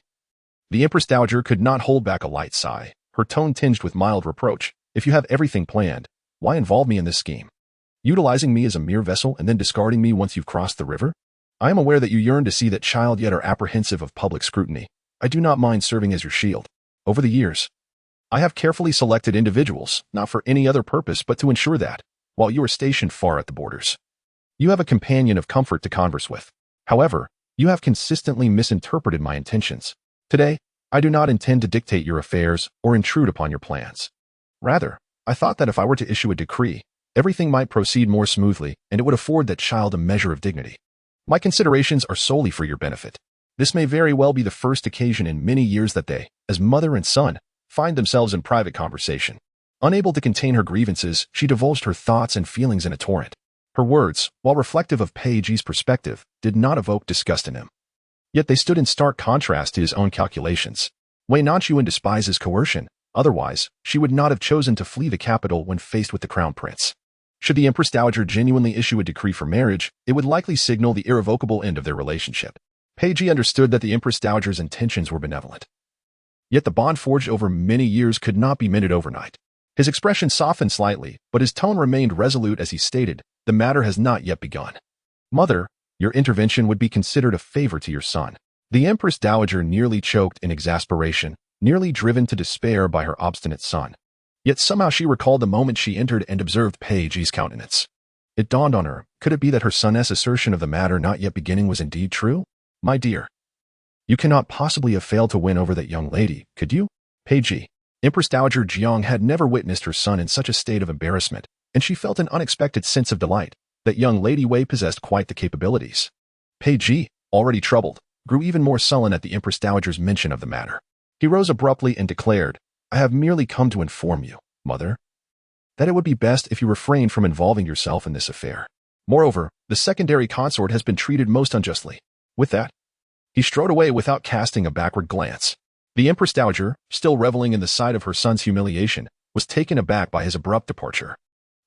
the Empress Dowager could not hold back a light sigh, her tone tinged with mild reproach. "If you have everything planned, why involve me in this scheme? Utilizing me as a mere vessel and then discarding me once you've crossed the river? I am aware that you yearn to see that child yet are apprehensive of public scrutiny. I do not mind serving as your shield. Over the years, I have carefully selected individuals, not for any other purpose but to ensure that, while you are stationed far at the borders, you have a companion of comfort to converse with. However, you have consistently misinterpreted my intentions. Today, I do not intend to dictate your affairs or intrude upon your plans. Rather, I thought that if I were to issue a decree, everything might proceed more smoothly and it would afford that child a measure of dignity. My considerations are solely for your benefit. This may very well be the first occasion in many years that they, as mother and son, find themselves in private conversation. Unable to contain her grievances, she divulged her thoughts and feelings in a torrent. Her words, while reflective of Pei Ji's perspective, did not evoke disgust in him. Yet they stood in stark contrast to his own calculations. Wei Nanxun despises coercion. Otherwise, she would not have chosen to flee the capital when faced with the crown prince. Should the Empress Dowager genuinely issue a decree for marriage, it would likely signal the irrevocable end of their relationship. Peiji understood that the Empress Dowager's intentions were benevolent. Yet the bond forged over many years could not be mended overnight. His expression softened slightly, but his tone remained resolute as he stated, "The matter has not yet begun. Mother, your intervention would be considered a favor to your son." The Empress Dowager nearly choked in exasperation, nearly driven to despair by her obstinate son. Yet somehow she recalled the moment she entered and observed Peiji's countenance. It dawned on her, could it be that her son's assertion of the matter not yet beginning was indeed true? "My dear, you cannot possibly have failed to win over that young lady, could you?" Peiji. Empress Dowager Jiang had never witnessed her son in such a state of embarrassment, and she felt an unexpected sense of delight. That young Lady Wei possessed quite the capabilities. Peiji, already troubled, grew even more sullen at the Empress Dowager's mention of the matter. He rose abruptly and declared, "I have merely come to inform you, Mother, that it would be best if you refrained from involving yourself in this affair. Moreover, the secondary consort has been treated most unjustly." With that, he strode away without casting a backward glance. The Empress Dowager, still reveling in the sight of her son's humiliation, was taken aback by his abrupt departure.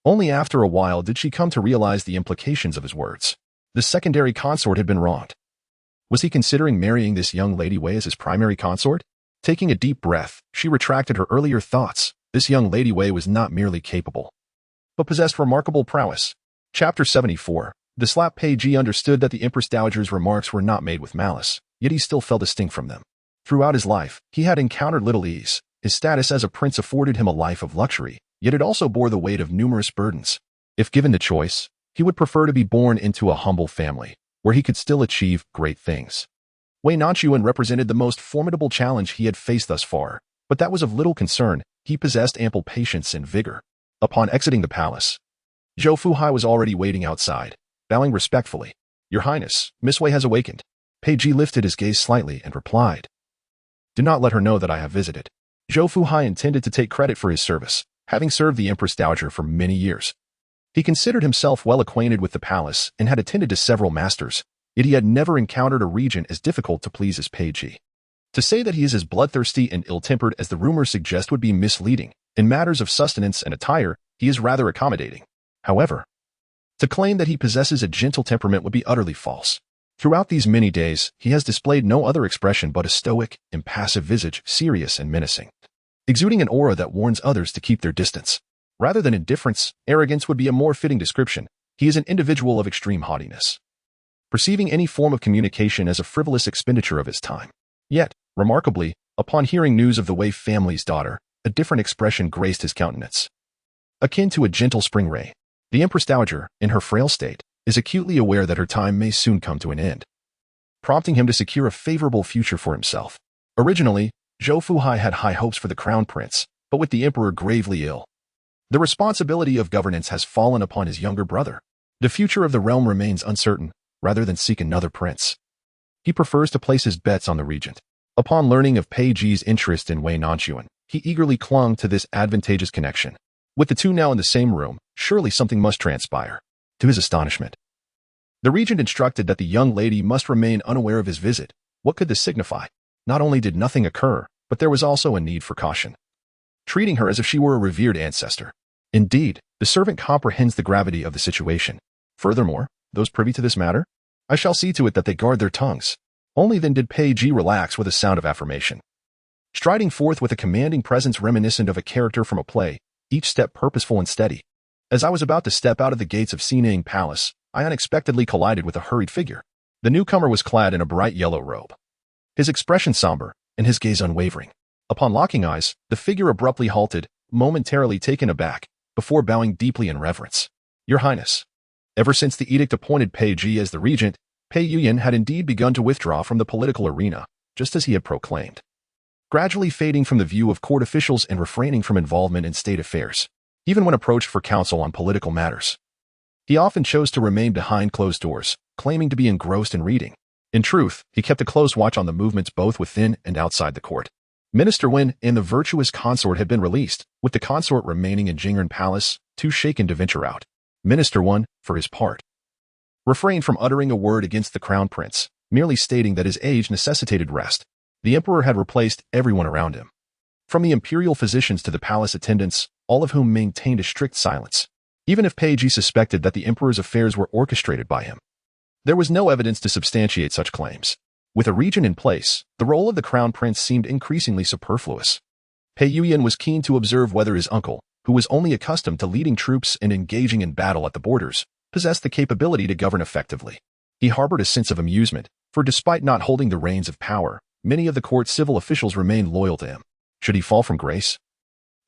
Only after a while did she come to realize the implications of his words. The secondary consort had been wronged. Was he considering marrying this young Lady Wei as his primary consort? Taking a deep breath, she retracted her earlier thoughts. This young Lady Wei was not merely capable, but possessed remarkable prowess. Chapter 74. The slap Peiji understood that the Empress Dowager's remarks were not made with malice, yet he still felt a sting from them. Throughout his life, he had encountered little ease. His status as a prince afforded him a life of luxury, yet it also bore the weight of numerous burdens. If given the choice, he would prefer to be born into a humble family, where he could still achieve great things. Wei Nanxun represented the most formidable challenge he had faced thus far, but that was of little concern. He possessed ample patience and vigor. Upon exiting the palace, Zhou Fuhai was already waiting outside, bowing respectfully. "Your Highness, Miss Wei has awakened." Peiji lifted his gaze slightly and replied, "Do not let her know that I have visited." Zhou Fuhai intended to take credit for his service, having served the Empress Dowager for many years. He considered himself well acquainted with the palace and had attended to several masters, yet he had never encountered a regent as difficult to please as Peiji. To say that he is as bloodthirsty and ill-tempered as the rumors suggest would be misleading. In matters of sustenance and attire, he is rather accommodating. However, to claim that he possesses a gentle temperament would be utterly false. Throughout these many days, he has displayed no other expression but a stoic, impassive visage, serious and menacing, exuding an aura that warns others to keep their distance. Rather than indifference, arrogance would be a more fitting description. He is an individual of extreme haughtiness, perceiving any form of communication as a frivolous expenditure of his time. Yet, remarkably, upon hearing news of the Wei family's daughter, a different expression graced his countenance. Akin to a gentle spring ray, the Empress Dowager, in her frail state, is acutely aware that her time may soon come to an end, prompting him to secure a favorable future for himself. Originally, Zhou Fuhai had high hopes for the crown prince, but with the emperor gravely ill, the responsibility of governance has fallen upon his younger brother. The future of the realm remains uncertain. Rather than seek another prince, he prefers to place his bets on the regent. Upon learning of Peiji's interest in Wei Nanxun, he eagerly clung to this advantageous connection. With the two now in the same room, surely something must transpire. To his astonishment, the regent instructed that the young lady must remain unaware of his visit. What could this signify? Not only did nothing occur, but there was also a need for caution, treating her as if she were a revered ancestor. Indeed, the servant comprehends the gravity of the situation. Furthermore, those privy to this matter, I shall see to it that they guard their tongues. Only then did Peiji relax with a sound of affirmation, striding forth with a commanding presence reminiscent of a character from a play, each step purposeful and steady. As I was about to step out of the gates of Sinang Palace, I unexpectedly collided with a hurried figure. The newcomer was clad in a bright yellow robe, his expression somber and his gaze unwavering. Upon locking eyes, the figure abruptly halted, momentarily taken aback, before bowing deeply in reverence. "Your Highness." Ever since the edict appointed Peiji as the regent, Pei Yuyan had indeed begun to withdraw from the political arena, just as he had proclaimed, gradually fading from the view of court officials and refraining from involvement in state affairs. Even when approached for counsel on political matters, he often chose to remain behind closed doors, claiming to be engrossed in reading. In truth, he kept a close watch on the movements both within and outside the court. Minister Wen and the virtuous consort had been released, with the consort remaining in Jingren Palace, too shaken to venture out. Minister Wen, for his part, refrained from uttering a word against the crown prince, merely stating that his age necessitated rest. The emperor had replaced everyone around him, from the imperial physicians to the palace attendants, all of whom maintained a strict silence. even if Pei Ji suspected that the emperor's affairs were orchestrated by him. There was no evidence to substantiate such claims. With a regent in place, the role of the crown prince seemed increasingly superfluous. Pei Yuyan was keen to observe whether his uncle, who was only accustomed to leading troops and engaging in battle at the borders, possessed the capability to govern effectively. He harbored a sense of amusement, for despite not holding the reins of power, many of the court's civil officials remained loyal to him. Should he fall from grace?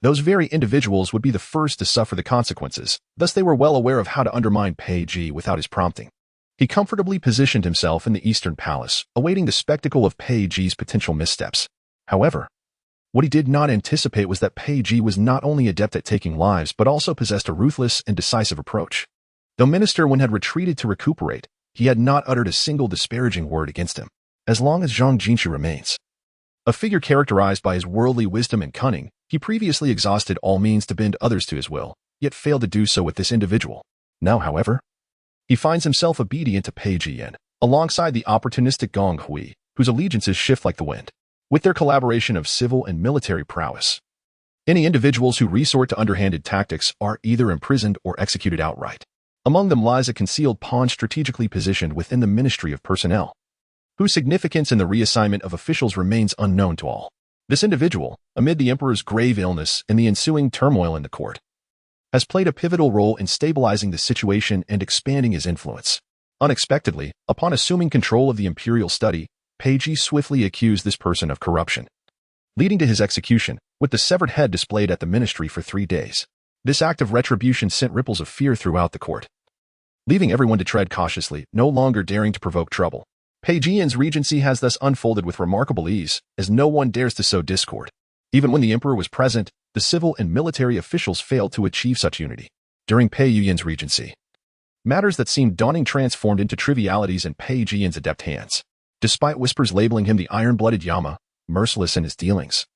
Those very individuals would be the first to suffer the consequences, thus they were well aware of how to undermine Pei Ji without his prompting. He comfortably positioned himself in the Eastern Palace, awaiting the spectacle of Pei Ji's potential missteps. However, what he did not anticipate was that Pei Ji was not only adept at taking lives but also possessed a ruthless and decisive approach. Though Minister Wen had retreated to recuperate, he had not uttered a single disparaging word against him. As long as Zhang Jinshu remains a figure characterized by his worldly wisdom and cunning, he previously exhausted all means to bend others to his will, yet failed to do so with this individual. Now, however, he finds himself obedient to Pei Jiyan, alongside the opportunistic Gong Hui, whose allegiances shift like the wind. With their collaboration of civil and military prowess, any individuals who resort to underhanded tactics are either imprisoned or executed outright. Among them lies a concealed pawn strategically positioned within the Ministry of Personnel, whose significance in the reassignment of officials remains unknown to all. This individual, amid the emperor's grave illness and the ensuing turmoil in the court, has played a pivotal role in stabilizing the situation and expanding his influence. Unexpectedly, upon assuming control of the imperial study, Pei Ji swiftly accused this person of corruption, leading to his execution, with the severed head displayed at the ministry for 3 days. This act of retribution sent ripples of fear throughout the court, leaving everyone to tread cautiously, no longer daring to provoke trouble. Pei Jian's regency has thus unfolded with remarkable ease, as no one dares to sow discord. Even when the emperor was present, the civil and military officials failed to achieve such unity. During Pei Yuyan's regency, matters that seemed daunting transformed into trivialities in Pei Jian's adept hands. Despite whispers labeling him the iron-blooded Yama, merciless in his dealings,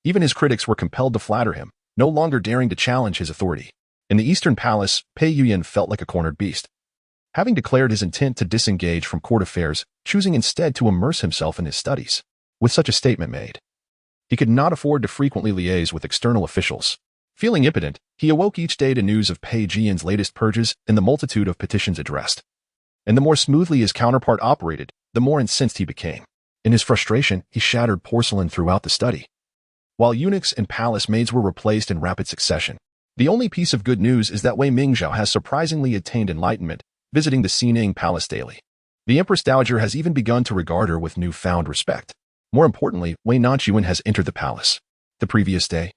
even his critics were compelled to flatter him, no longer daring to challenge his authority. In the Eastern Palace, Pei Yuyan felt like a cornered beast. Having declared his intent to disengage from court affairs, choosing instead to immerse himself in his studies. With such a statement made, he could not afford to frequently liaise with external officials. Feeling impotent, he awoke each day to news of Pei Jian's latest purges and the multitude of petitions addressed. And the more smoothly his counterpart operated, the more incensed he became. In his frustration, he shattered porcelain throughout the study, while eunuchs and palace maids were replaced in rapid succession. The only piece of good news is that Wei Mingzhao has surprisingly attained enlightenment, visiting the Xining Palace daily. The Empress Dowager has even begun to regard her with newfound respect. More importantly, Wei Nanxun has entered the palace. The previous day,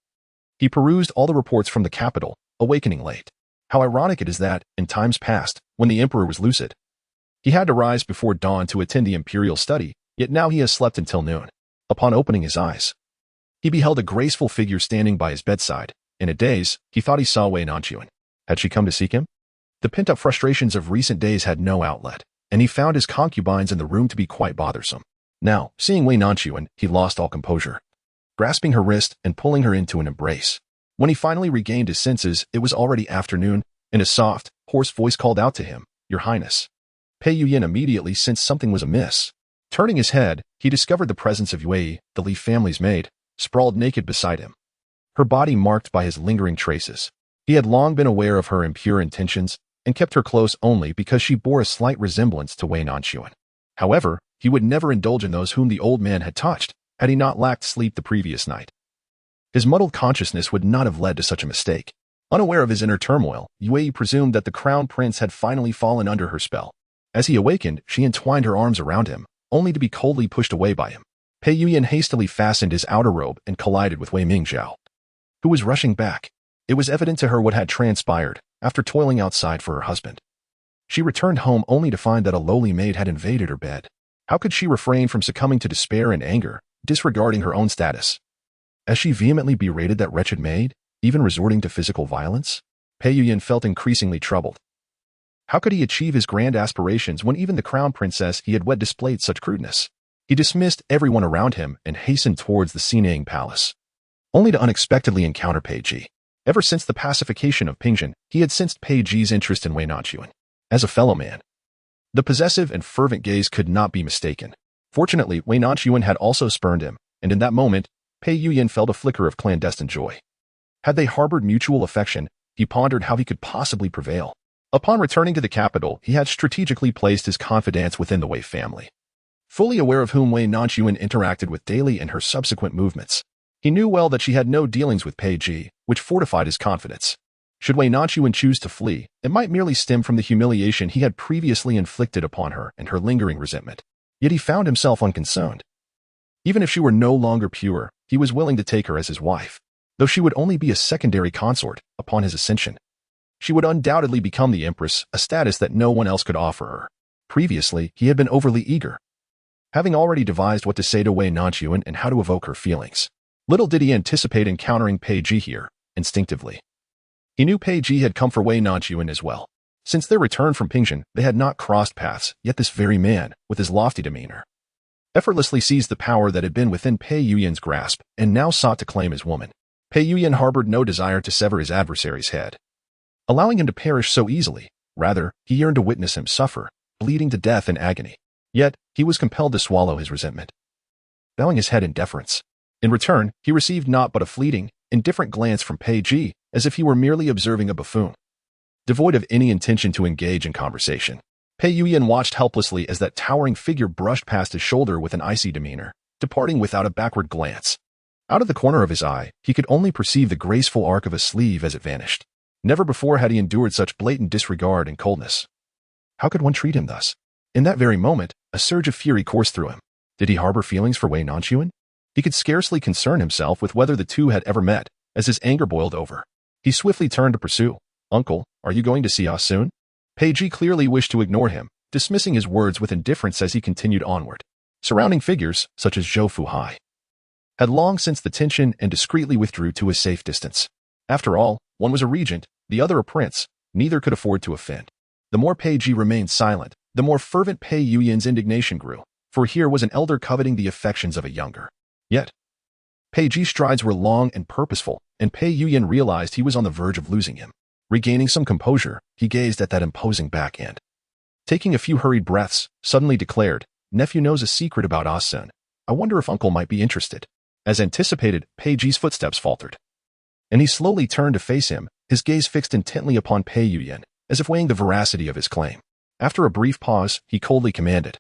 he perused all the reports from the capital, awakening late. How ironic it is that, in times past, when the emperor was lucid, he had to rise before dawn to attend the imperial study, yet now he has slept until noon. Upon opening his eyes, he beheld a graceful figure standing by his bedside. In a daze, he thought he saw Wei Nanxun. Had she come to seek him? The pent-up frustrations of recent days had no outlet, and he found his concubines in the room to be quite bothersome. Now, seeing Wei Nanxun, he lost all composure, grasping her wrist and pulling her into an embrace. When he finally regained his senses, it was already afternoon, and a soft, hoarse voice called out to him, "Your Highness." Pei Yuyan immediately sensed something was amiss. Turning his head, he discovered the presence of Yue, the Li family's maid, sprawled naked beside him, her body marked by his lingering traces. He had long been aware of her impure intentions and kept her close only because she bore a slight resemblance to Wei Nanxun. However, he would never indulge in those whom the old man had touched, had he not lacked sleep the previous night. His muddled consciousness would not have led to such a mistake. Unaware of his inner turmoil, Yue presumed that the crown prince had finally fallen under her spell. As he awakened, she entwined her arms around him, only to be coldly pushed away by him. Pei Yuyan hastily fastened his outer robe and collided with Wei Mingzhao, who was rushing back. It was evident to her what had transpired after toiling outside for her husband. She returned home only to find that a lowly maid had invaded her bed. How could she refrain from succumbing to despair and anger, disregarding her own status? As she vehemently berated that wretched maid, even resorting to physical violence, Pei Yuyan felt increasingly troubled. How could he achieve his grand aspirations when even the crown princess he had wed displayed such crudeness? He dismissed everyone around him and hastened towards the Xining Palace, only to unexpectedly encounter Pei Ji. Ever since the pacification of Pingjin, he had sensed Pei Ji's interest in Wei Nanxun. As a fellow man, the possessive and fervent gaze could not be mistaken. Fortunately, Wei Nanxun had also spurned him, and in that moment, Pei Yuyan felt a flicker of clandestine joy. Had they harbored mutual affection, he pondered how he could possibly prevail. Upon returning to the capital, he had strategically placed his confidence within the Wei family. Fully aware of whom Wei Nanxun interacted with daily and her subsequent movements, he knew well that she had no dealings with Pei Ji, which fortified his confidence. Should Wei Nanxun choose to flee, it might merely stem from the humiliation he had previously inflicted upon her and her lingering resentment. Yet he found himself unconcerned. Even if she were no longer pure, he was willing to take her as his wife, though she would only be a secondary consort upon his ascension. She would undoubtedly become the empress, a status that no one else could offer her. Previously, he had been overly eager, having already devised what to say to Wei Nanxun and how to evoke her feelings. Little did he anticipate encountering Pei Ji here, instinctively. He knew Pei Ji had come for Wei Nanxun as well. Since their return from Pingshan, they had not crossed paths, yet this very man, with his lofty demeanor, effortlessly seized the power that had been within Pei Yuyan's grasp and now sought to claim his woman. Pei Yuyan harbored no desire to sever his adversary's head, allowing him to perish so easily. Rather, he yearned to witness him suffer, bleeding to death in agony. Yet, he was compelled to swallow his resentment, bowing his head in deference. In return, he received naught but a fleeting, indifferent glance from Pei Ji, as if he were merely observing a buffoon, devoid of any intention to engage in conversation. Pei Yuyan watched helplessly as that towering figure brushed past his shoulder with an icy demeanor, departing without a backward glance. Out of the corner of his eye, he could only perceive the graceful arc of a sleeve as it vanished. Never before had he endured such blatant disregard and coldness. How could one treat him thus? In that very moment, a surge of fury coursed through him. Did he harbor feelings for Wei Nanxun? He could scarcely concern himself with whether the two had ever met, as his anger boiled over. He swiftly turned to pursue. "Uncle, are you going to see us soon?" Pei Ji clearly wished to ignore him, dismissing his words with indifference as he continued onward. Surrounding figures, such as Zhou Fuhai, had long sensed the tension and discreetly withdrew to a safe distance. After all, one was a regent, the other a prince. Neither could afford to offend. The more Pei Ji remained silent, the more fervent Pei Yuyan's indignation grew, for here was an elder coveting the affections of a younger. Yet, Pei Ji's strides were long and purposeful, and Pei Yuyan realized he was on the verge of losing him. Regaining some composure, he gazed at that imposing back end. Taking a few hurried breaths, suddenly declared, "Nephew knows a secret about Asun. I wonder if uncle might be interested." As anticipated, Pei Ji's footsteps faltered, and he slowly turned to face him, his gaze fixed intently upon Pei Yuyan, as if weighing the veracity of his claim. After a brief pause, he coldly commanded,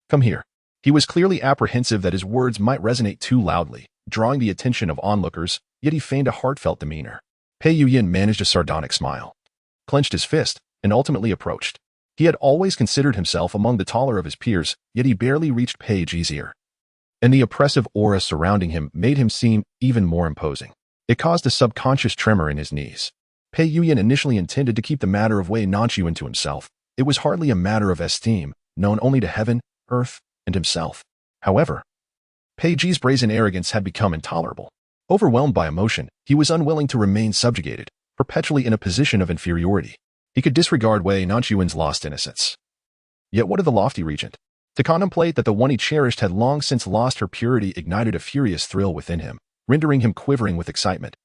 "Come here." He was clearly apprehensive that his words might resonate too loudly, drawing the attention of onlookers, yet he feigned a heartfelt demeanor. Pei Yuyan managed a sardonic smile, clenched his fist, and ultimately approached. He had always considered himself among the taller of his peers, yet he barely reached Pei Ji's ear, and the oppressive aura surrounding him made him seem even more imposing. It caused a subconscious tremor in his knees. Pei Yuyan initially intended to keep the matter of Wei Nanxun to himself. It was hardly a matter of esteem, known only to heaven, earth, and himself. However, Pei Ji's brazen arrogance had become intolerable. Overwhelmed by emotion, he was unwilling to remain subjugated, perpetually in a position of inferiority. He could disregard Wei Nanxun's lost innocence. Yet what of the lofty regent? To contemplate that the one he cherished had long since lost her purity ignited a furious thrill within him, rendering him quivering with excitement.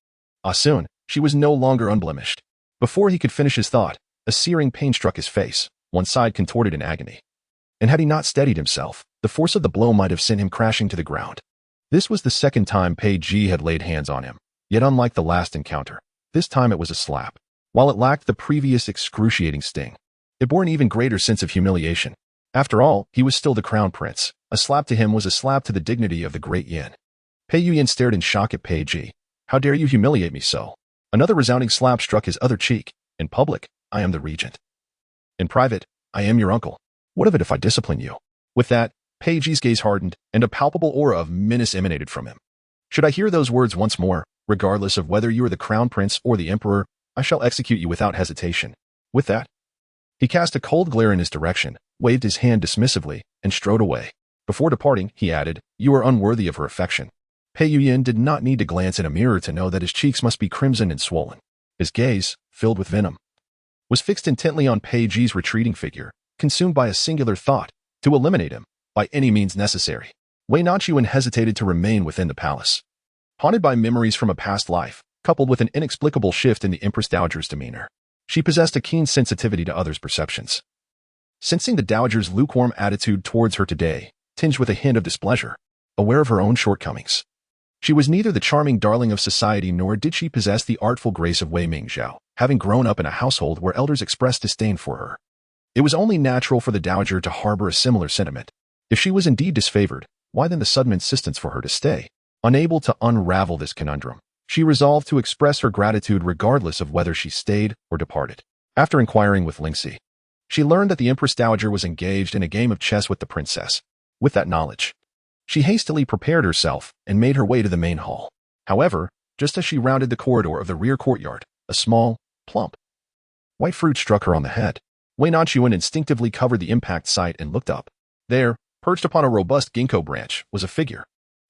Soon, she was no longer unblemished. Before he could finish his thought, a searing pain struck his face, one side contorted in agony. And had he not steadied himself, the force of the blow might have sent him crashing to the ground. This was the second time Pei Ji had laid hands on him, yet unlike the last encounter, this time it was a slap. While it lacked the previous excruciating sting, it bore an even greater sense of humiliation. After all, he was still the crown prince. A slap to him was a slap to the dignity of the great yin. Pei Yuyan stared in shock at Pei Ji. "How dare you humiliate me so?" Another resounding slap struck his other cheek. "In public, I am the regent. In private, I am your uncle. What of it if I discipline you?" With that, Pei Ji's gaze hardened, and a palpable aura of menace emanated from him. "Should I hear those words once more, regardless of whether you are the crown prince or the emperor, I shall execute you without hesitation." With that, he cast a cold glare in his direction, waved his hand dismissively, and strode away. Before departing, he added, "You are unworthy of her affection." Pei Yuyan did not need to glance in a mirror to know that his cheeks must be crimson and swollen. His gaze, filled with venom, was fixed intently on Pei Ji's retreating figure, consumed by a singular thought, to eliminate him, by any means necessary. Wei Nanxun hesitated to remain within the palace, haunted by memories from a past life, coupled with an inexplicable shift in the Empress Dowager's demeanor. She possessed a keen sensitivity to others' perceptions. Sensing the Dowager's lukewarm attitude towards her today, tinged with a hint of displeasure, aware of her own shortcomings, She was neither the charming darling of society nor did she possess the artful grace of Wei Mingzhou, having grown up in a household where elders expressed disdain for her. It was only natural for the dowager to harbor a similar sentiment. If she was indeed disfavored, why then the sudden insistence for her to stay? Unable to unravel this conundrum, she resolved to express her gratitude regardless of whether she stayed or departed. After inquiring with Lingxi, she learned that the Empress Dowager was engaged in a game of chess with the princess. With that knowledge, she hastily prepared herself and made her way to the main hall. However, just as she rounded the corridor of the rear courtyard, a small, plump, white fruit struck her on the head. Wei Nanxun instinctively covered the impact site and looked up. There, perched upon a robust ginkgo branch, was a figure.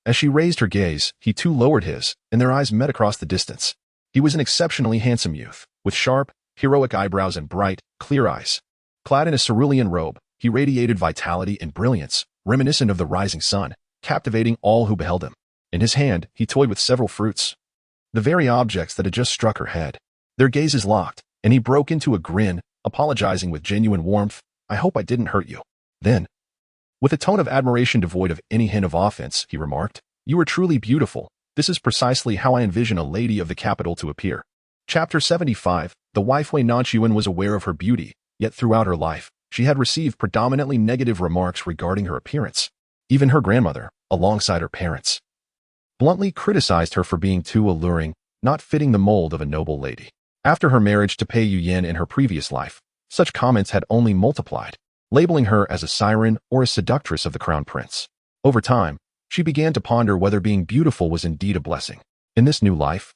As she raised her gaze, he too lowered his, and their eyes met across the distance. He was an exceptionally handsome youth, with sharp, heroic eyebrows and bright, clear eyes. Clad in a cerulean robe, he radiated vitality and brilliance, reminiscent of the rising sun, captivating all who beheld him. In his hand, he toyed with several fruits, the very objects that had just struck her head. Their gazes locked, and he broke into a grin, apologizing with genuine warmth. "I hope I didn't hurt you." Then, with a tone of admiration devoid of any hint of offense, he remarked, "You are truly beautiful. This is precisely how I envision a lady of the capital to appear." Chapter 75. The wife Wei Nanxun was aware of her beauty, yet throughout her life, she had received predominantly negative remarks regarding her appearance. Even her grandmother, alongside her parents, bluntly criticized her for being too alluring, not fitting the mold of a noble lady. After her marriage to Pei Yuyan in her previous life, such comments had only multiplied, labeling her as a siren or a seductress of the crown prince. Over time, she began to ponder whether being beautiful was indeed a blessing. In this new life,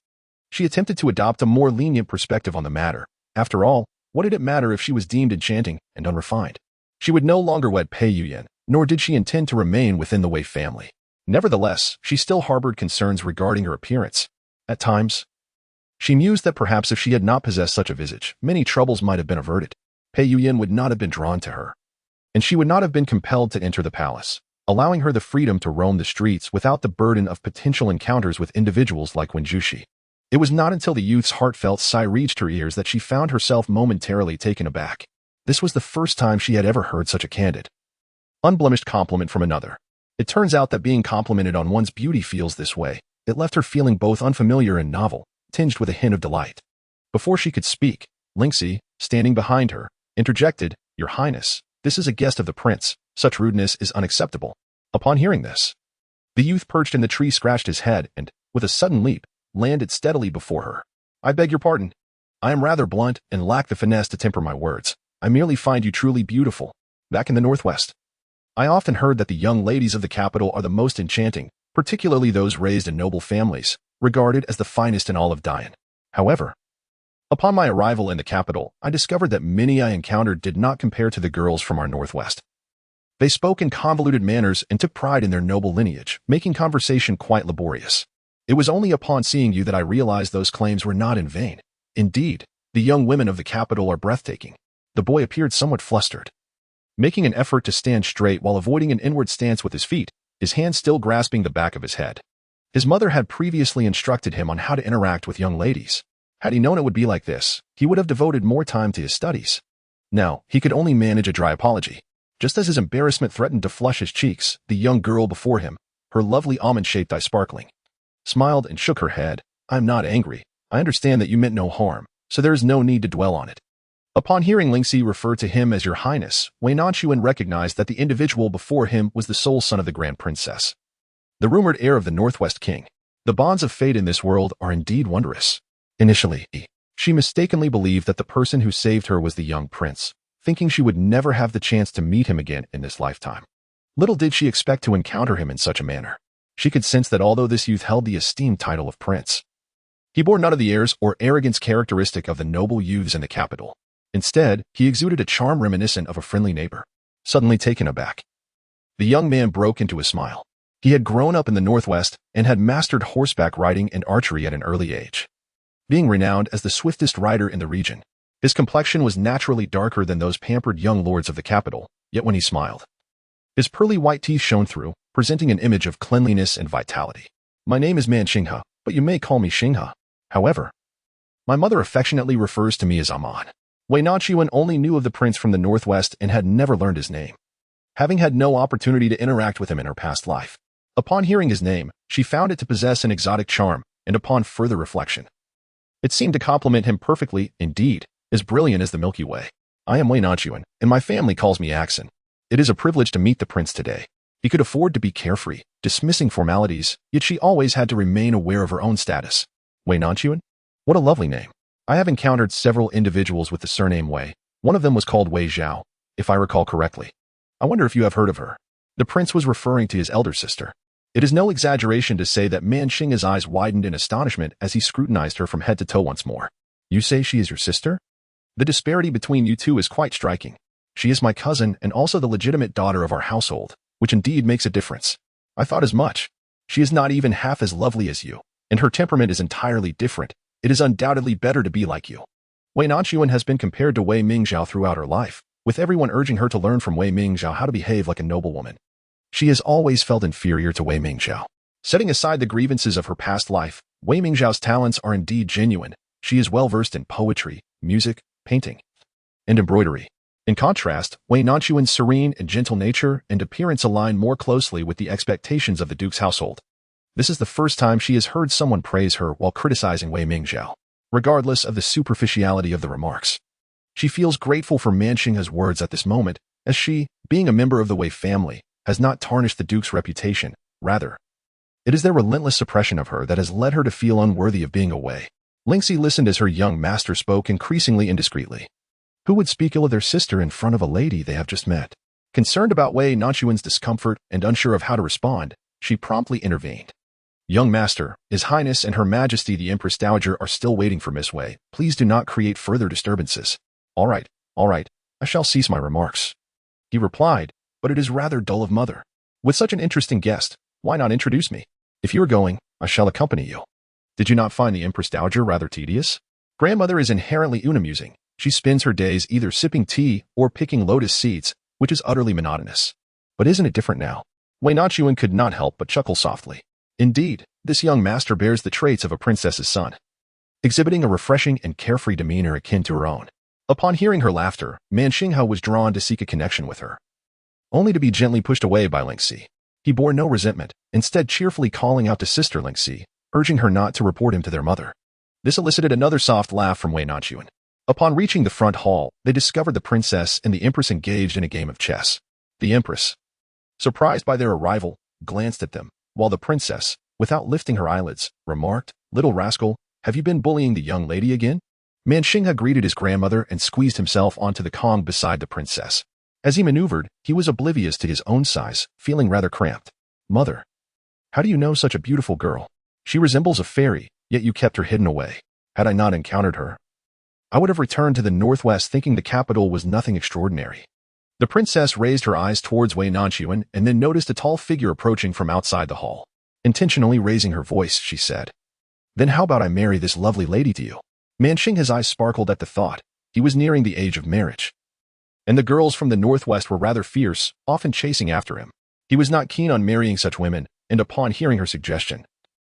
she attempted to adopt a more lenient perspective on the matter. After all, what did it matter if she was deemed enchanting and unrefined? She would no longer wed Pei Yuyan, nor did she intend to remain within the Wei family. Nevertheless, she still harbored concerns regarding her appearance. At times, she mused that perhaps if she had not possessed such a visage, many troubles might have been averted. Pei Yuyan would not have been drawn to her, and she would not have been compelled to enter the palace, allowing her the freedom to roam the streets without the burden of potential encounters with individuals like Wen Jushi. It was not until the youth's heartfelt sigh reached her ears that she found herself momentarily taken aback. This was the first time she had ever heard such a candid, unblemished compliment from another. It turns out that being complimented on one's beauty feels this way. It left her feeling both unfamiliar and novel, tinged with a hint of delight. Before she could speak, Lingxi, standing behind her, interjected, "Your Highness, this is a guest of the prince. Such rudeness is unacceptable." Upon hearing this, the youth perched in the tree scratched his head and, with a sudden leap, landed steadily before her. "I beg your pardon. I am rather blunt and lack the finesse to temper my words. I merely find you truly beautiful. Back in the Northwest, I often heard that the young ladies of the capital are the most enchanting, particularly those raised in noble families, regarded as the finest in all of Dian. However, upon my arrival in the capital, I discovered that many I encountered did not compare to the girls from our Northwest. They spoke in convoluted manners and took pride in their noble lineage, making conversation quite laborious. It was only upon seeing you that I realized those claims were not in vain. Indeed, the young women of the capital are breathtaking." The boy appeared somewhat flustered, making an effort to stand straight while avoiding an inward stance with his feet, his hand still grasping the back of his head. His mother had previously instructed him on how to interact with young ladies. Had he known it would be like this, he would have devoted more time to his studies. Now, he could only manage a dry apology. Just as his embarrassment threatened to flush his cheeks, the young girl before him, her lovely almond-shaped eyes sparkling, smiled and shook her head. "I'm not angry. I understand that you meant no harm, so there is no need to dwell on it." Upon hearing Lingxi refer to him as Your Highness, Wei Nanxun recognized that the individual before him was the sole son of the Grand Princess, the rumored heir of the Northwest King. The bonds of fate in this world are indeed wondrous. Initially, she mistakenly believed that the person who saved her was the young prince, thinking she would never have the chance to meet him again in this lifetime. Little did she expect to encounter him in such a manner. She could sense that although this youth held the esteemed title of prince, he bore none of the airs or arrogance characteristic of the noble youths in the capital. Instead, he exuded a charm reminiscent of a friendly neighbor. Suddenly taken aback, the young man broke into a smile. He had grown up in the Northwest and had mastered horseback riding and archery at an early age, being renowned as the swiftest rider in the region. His complexion was naturally darker than those pampered young lords of the capital, yet when he smiled, his pearly white teeth shone through, presenting an image of cleanliness and vitality. "My name is Man Xinghe, but you may call me Xinghe. However, my mother affectionately refers to me as Aman." Wei Nanxun only knew of the prince from the Northwest and had never learned his name, having had no opportunity to interact with him in her past life. Upon hearing his name, she found it to possess an exotic charm, and upon further reflection, it seemed to complement him perfectly, indeed, as brilliant as the Milky Way. I am Wei Nanxun, and my family calls me Axon. It is a privilege to meet the prince today. He could afford to be carefree, dismissing formalities, yet she always had to remain aware of her own status. Wei Nanxun? What a lovely name. I have encountered several individuals with the surname Wei. One of them was called Wei Zhao, if I recall correctly. I wonder if you have heard of her. The prince was referring to his elder sister. It is no exaggeration to say that Manxing's eyes widened in astonishment as he scrutinized her from head to toe once more. You say she is your sister? The disparity between you two is quite striking. She is my cousin and also the legitimate daughter of our household, which indeed makes a difference. I thought as much. She is not even half as lovely as you, and her temperament is entirely different. It is undoubtedly better to be like you. Wei Nanxun has been compared to Wei Mingzhao throughout her life, with everyone urging her to learn from Wei Mingzhao how to behave like a noblewoman. She has always felt inferior to Wei Mingzhao. Setting aside the grievances of her past life, Wei Mingzhao's talents are indeed genuine. She is well versed in poetry, music, painting, and embroidery. In contrast, Wei Nanxuan's serene and gentle nature and appearance align more closely with the expectations of the duke's household. This is the first time she has heard someone praise her while criticizing Wei Mingzhao, regardless of the superficiality of the remarks. She feels grateful for Manxing's words at this moment, as she, being a member of the Wei family, has not tarnished the duke's reputation. Rather, it is their relentless suppression of her that has led her to feel unworthy of being a Wei. Lingxi listened as her young master spoke increasingly indiscreetly. Who would speak ill of their sister in front of a lady they have just met? Concerned about Wei Nanxuan's discomfort and unsure of how to respond, she promptly intervened. Young master, His Highness and Her Majesty the Empress Dowager are still waiting for Miss Wei. Please do not create further disturbances. All right, I shall cease my remarks. He replied, but it is rather dull of mother. With such an interesting guest, why not introduce me? If you are going, I shall accompany you. Did you not find the Empress Dowager rather tedious? Grandmother is inherently unamusing. She spends her days either sipping tea or picking lotus seeds, which is utterly monotonous. But isn't it different now? Wei Nanxun could not help but chuckle softly. Indeed, this young master bears the traits of a princess's son, exhibiting a refreshing and carefree demeanor akin to her own. Upon hearing her laughter, Manxingha was drawn to seek a connection with her, only to be gently pushed away by Lingxi. He bore no resentment, instead cheerfully calling out to sister Lingxi, urging her not to report him to their mother. This elicited another soft laugh from Wei Nanxun. Upon reaching the front hall, they discovered the princess and the empress engaged in a game of chess. The empress, surprised by their arrival, glanced at them, while the princess, without lifting her eyelids, remarked, "Little rascal, have you been bullying the young lady again?" Manxingha greeted his grandmother and squeezed himself onto the Kong beside the princess. As he maneuvered, he was oblivious to his own size, feeling rather cramped. "Mother, how do you know such a beautiful girl? She resembles a fairy, yet you kept her hidden away. Had I not encountered her, I would have returned to the northwest thinking the capital was nothing extraordinary." The princess raised her eyes towards Wei Nanxun and then noticed a tall figure approaching from outside the hall. Intentionally raising her voice, she said, "Then how about I marry this lovely lady to you?" Manxing's eyes sparkled at the thought. He was nearing the age of marriage, and the girls from the northwest were rather fierce, often chasing after him. He was not keen on marrying such women, and upon hearing her suggestion,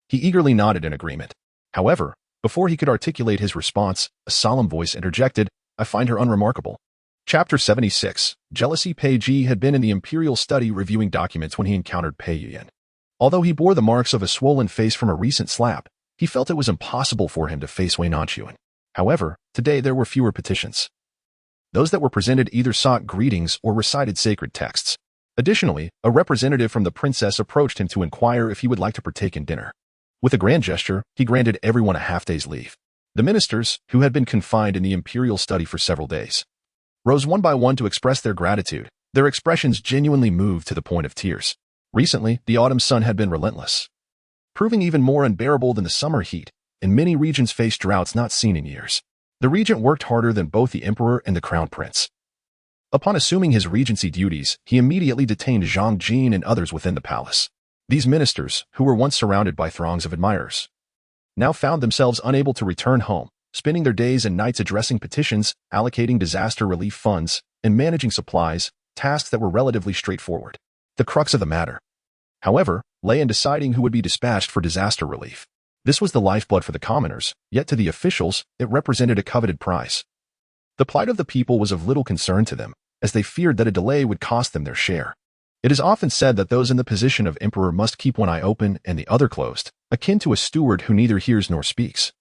he eagerly nodded in agreement. However, before he could articulate his response, a solemn voice interjected, "I find her unremarkable." Chapter 76. Jealousy. Pei Ji had been in the imperial study reviewing documents when he encountered Pei Yuyan. Although he bore the marks of a swollen face from a recent slap, he felt it was impossible for him to face Wei Nanxun. However, today there were fewer petitions. Those that were presented either sought greetings or recited sacred texts. Additionally, a representative from the princess approached him to inquire if he would like to partake in dinner. With a grand gesture, he granted everyone a half-day's leave. The ministers, who had been confined in the imperial study for several days, rose one by one to express their gratitude. Their expressions genuinely moved to the point of tears. Recently, the autumn sun had been relentless, proving even more unbearable than the summer heat, and many regions faced droughts not seen in years. The regent worked harder than both the emperor and the crown prince. Upon assuming his regency duties, he immediately detained Zhang Jin and others within the palace. These ministers, who were once surrounded by throngs of admirers, now found themselves unable to return home, spending their days and nights addressing petitions, allocating disaster relief funds, and managing supplies, tasks that were relatively straightforward. The crux of the matter, however, lay in deciding who would be dispatched for disaster relief. This was the lifeblood for the commoners, yet to the officials, it represented a coveted prize. The plight of the people was of little concern to them, as they feared that a delay would cost them their share. It is often said that those in the position of emperor must keep one eye open and the other closed, akin to a steward who neither hears nor speaks,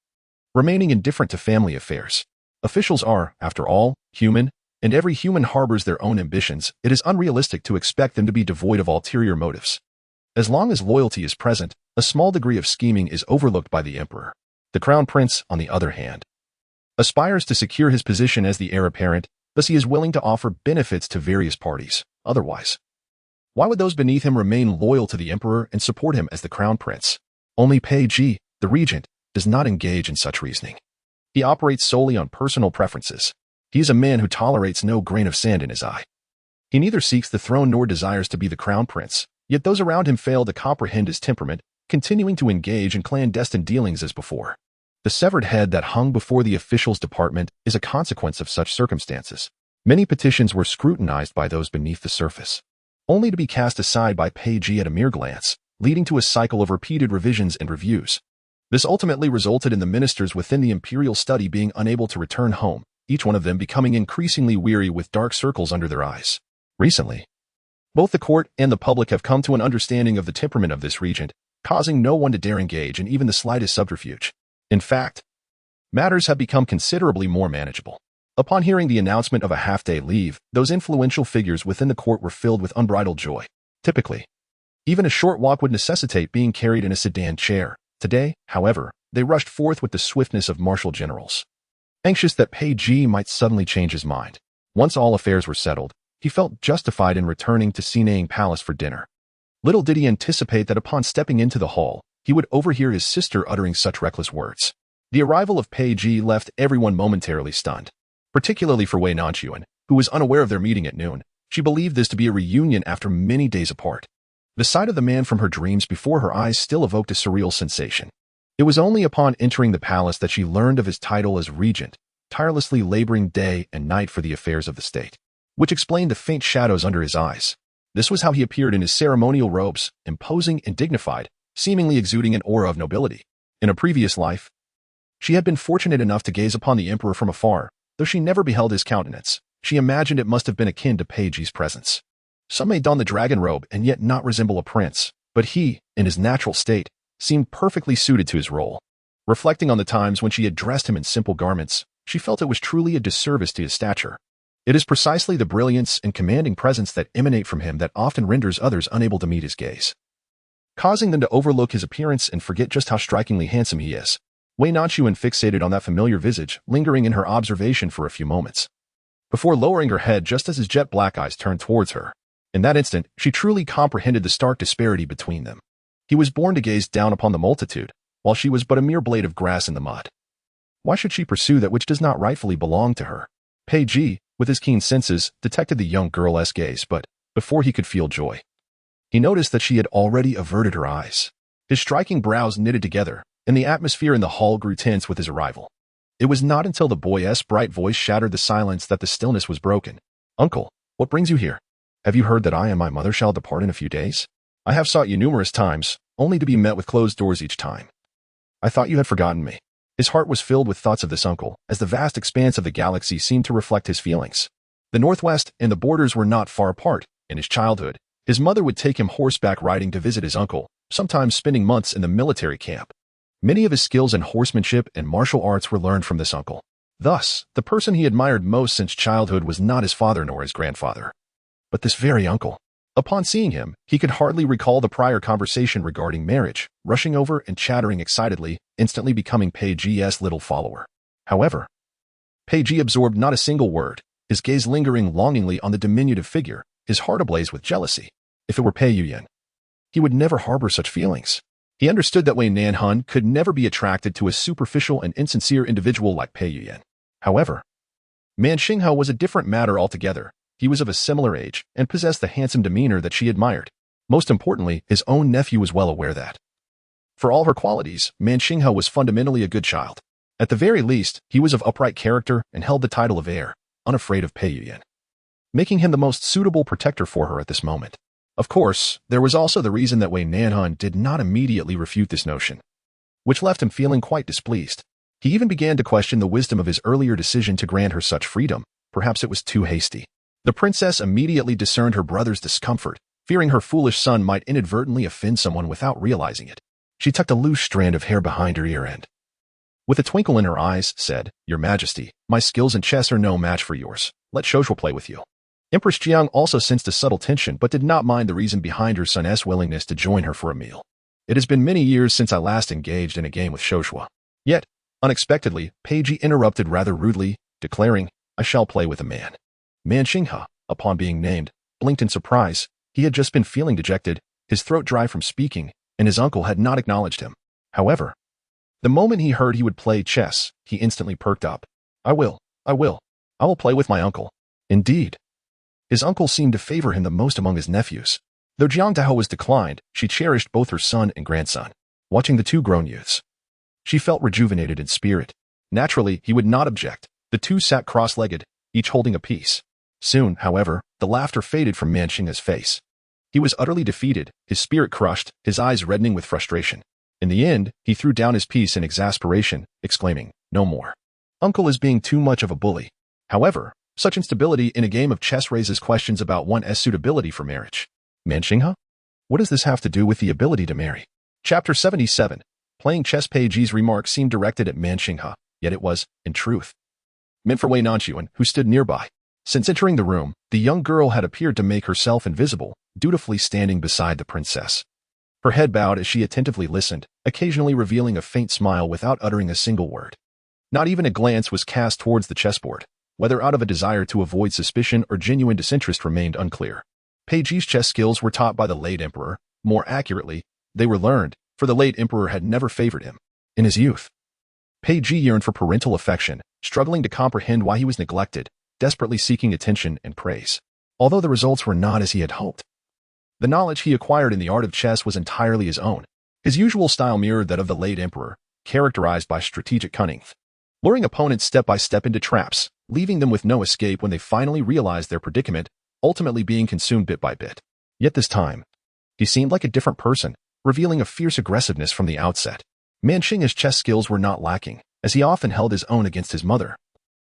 remaining indifferent to family affairs. Officials are, after all, human, and every human harbors their own ambitions. It is unrealistic to expect them to be devoid of ulterior motives. As long as loyalty is present, a small degree of scheming is overlooked by the emperor. The crown prince, on the other hand, aspires to secure his position as the heir apparent, thus he is willing to offer benefits to various parties. Otherwise, why would those beneath him remain loyal to the emperor and support him as the crown prince? Only Pei Ji, the regent, does not engage in such reasoning. He operates solely on personal preferences. He is a man who tolerates no grain of sand in his eye. He neither seeks the throne nor desires to be the crown prince, yet those around him fail to comprehend his temperament, continuing to engage in clandestine dealings as before. The severed head that hung before the official's department is a consequence of such circumstances. Many petitions were scrutinized by those beneath the surface, only to be cast aside by Pei Ji at a mere glance, leading to a cycle of repeated revisions and reviews. This ultimately resulted in the ministers within the imperial study being unable to return home, each one of them becoming increasingly weary with dark circles under their eyes. Recently, both the court and the public have come to an understanding of the temperament of this regent, causing no one to dare engage in even the slightest subterfuge. In fact, matters have become considerably more manageable. Upon hearing the announcement of a half-day leave, those influential figures within the court were filled with unbridled joy. Typically, even a short walk would necessitate being carried in a sedan chair. Today, however, they rushed forth with the swiftness of martial generals, anxious that Pei Ji might suddenly change his mind. Once all affairs were settled, he felt justified in returning to Sinang Palace for dinner. Little did he anticipate that upon stepping into the hall, he would overhear his sister uttering such reckless words. The arrival of Pei Ji left everyone momentarily stunned, particularly for Wei Nanxun, who was unaware of their meeting at noon. She believed this to be a reunion after many days apart. The sight of the man from her dreams before her eyes still evoked a surreal sensation. It was only upon entering the palace that she learned of his title as regent, tirelessly laboring day and night for the affairs of the state, which explained the faint shadows under his eyes. This was how he appeared in his ceremonial robes, imposing and dignified, seemingly exuding an aura of nobility. In a previous life, she had been fortunate enough to gaze upon the emperor from afar. Though she never beheld his countenance, she imagined it must have been akin to Pei Ji's presence. Some may don the dragon robe and yet not resemble a prince, but he, in his natural state, seemed perfectly suited to his role. Reflecting on the times when she had dressed him in simple garments, she felt it was truly a disservice to his stature. It is precisely the brilliance and commanding presence that emanate from him that often renders others unable to meet his gaze, causing them to overlook his appearance and forget just how strikingly handsome he is. Wei Nanxun fixated on that familiar visage, lingering in her observation for a few moments, before lowering her head just as his jet black eyes turned towards her. In that instant, she truly comprehended the stark disparity between them. He was born to gaze down upon the multitude, while she was but a mere blade of grass in the mud. Why should she pursue that which does not rightfully belong to her? Pei Ji, with his keen senses, detected the young girl's gaze, but before he could feel joy, he noticed that she had already averted her eyes. His striking brows knitted together, and the atmosphere in the hall grew tense with his arrival. It was not until the boy's bright voice shattered the silence that the stillness was broken. "Uncle, what brings you here? Have you heard that I and my mother shall depart in a few days? I have sought you numerous times, only to be met with closed doors each time. I thought you had forgotten me." His heart was filled with thoughts of this uncle, as the vast expanse of the galaxy seemed to reflect his feelings. The Northwest and the borders were not far apart. In his childhood, his mother would take him horseback riding to visit his uncle, sometimes spending months in the military camp. Many of his skills in horsemanship and martial arts were learned from this uncle. Thus, the person he admired most since childhood was not his father nor his grandfather, but this very uncle. Upon seeing him, he could hardly recall the prior conversation regarding marriage, rushing over and chattering excitedly, instantly becoming Pei Ji's little follower. However, Pei Ji absorbed not a single word, his gaze lingering longingly on the diminutive figure, his heart ablaze with jealousy. If it were Pei Yuyan, he would never harbor such feelings. He understood that Wei Nanxun could never be attracted to a superficial and insincere individual like Pei Yuyan. However, Man Xinghao was a different matter altogether. He was of a similar age and possessed the handsome demeanor that she admired. Most importantly, his own nephew was well aware that, for all her qualities, Man Xinghao was fundamentally a good child. At the very least, he was of upright character and held the title of heir, unafraid of Pei Yuyan, making him the most suitable protector for her at this moment. Of course, there was also the reason that Wei Nanxun did not immediately refute this notion, which left him feeling quite displeased. He even began to question the wisdom of his earlier decision to grant her such freedom. Perhaps it was too hasty. The princess immediately discerned her brother's discomfort, fearing her foolish son might inadvertently offend someone without realizing it. She tucked a loose strand of hair behind her ear and, with a twinkle in her eyes, said, "Your Majesty, my skills in chess are no match for yours. Let Shoshuo play with you." Empress Jiang also sensed a subtle tension but did not mind the reason behind her son's willingness to join her for a meal. "It has been many years since I last engaged in a game with Shoshuo." Yet, unexpectedly, Peiji interrupted rather rudely, declaring, "I shall play with a man." Man Xinghe, upon being named, blinked in surprise. He had just been feeling dejected, his throat dry from speaking, and his uncle had not acknowledged him. However, the moment he heard he would play chess, he instantly perked up. I will play with my uncle." Indeed, his uncle seemed to favor him the most among his nephews. Though Jiang Dao was declined, she cherished both her son and grandson. Watching the two grown youths, she felt rejuvenated in spirit. Naturally, he would not object. The two sat cross-legged, each holding a piece. Soon, however, the laughter faded from Man Xinghe's face. He was utterly defeated, his spirit crushed, his eyes reddening with frustration. In the end, he threw down his piece in exasperation, exclaiming, "No more. Uncle is being too much of a bully." However, such instability in a game of chess raises questions about one's suitability for marriage. Man Xinghe? What does this have to do with the ability to marry? Chapter 77. Playing chess. Peiji's remark seemed directed at Man Xinghe, yet it was, in truth, meant for Wei Nanxun, who stood nearby. Since entering the room, the young girl had appeared to make herself invisible, dutifully standing beside the princess. Her head bowed as she attentively listened, occasionally revealing a faint smile without uttering a single word. Not even a glance was cast towards the chessboard. Whether out of a desire to avoid suspicion or genuine disinterest remained unclear. Peiji's chess skills were taught by the late emperor. More accurately, they were learned, for the late emperor had never favored him. In his youth, Peiji yearned for parental affection, struggling to comprehend why he was neglected, desperately seeking attention and praise. Although the results were not as he had hoped, the knowledge he acquired in the art of chess was entirely his own. His usual style mirrored that of the late emperor, characterized by strategic cunning, luring opponents step by step into traps, leaving them with no escape when they finally realized their predicament, ultimately being consumed bit by bit. Yet this time, he seemed like a different person, revealing a fierce aggressiveness from the outset. Man Xinghe's chess skills were not lacking, as he often held his own against his mother.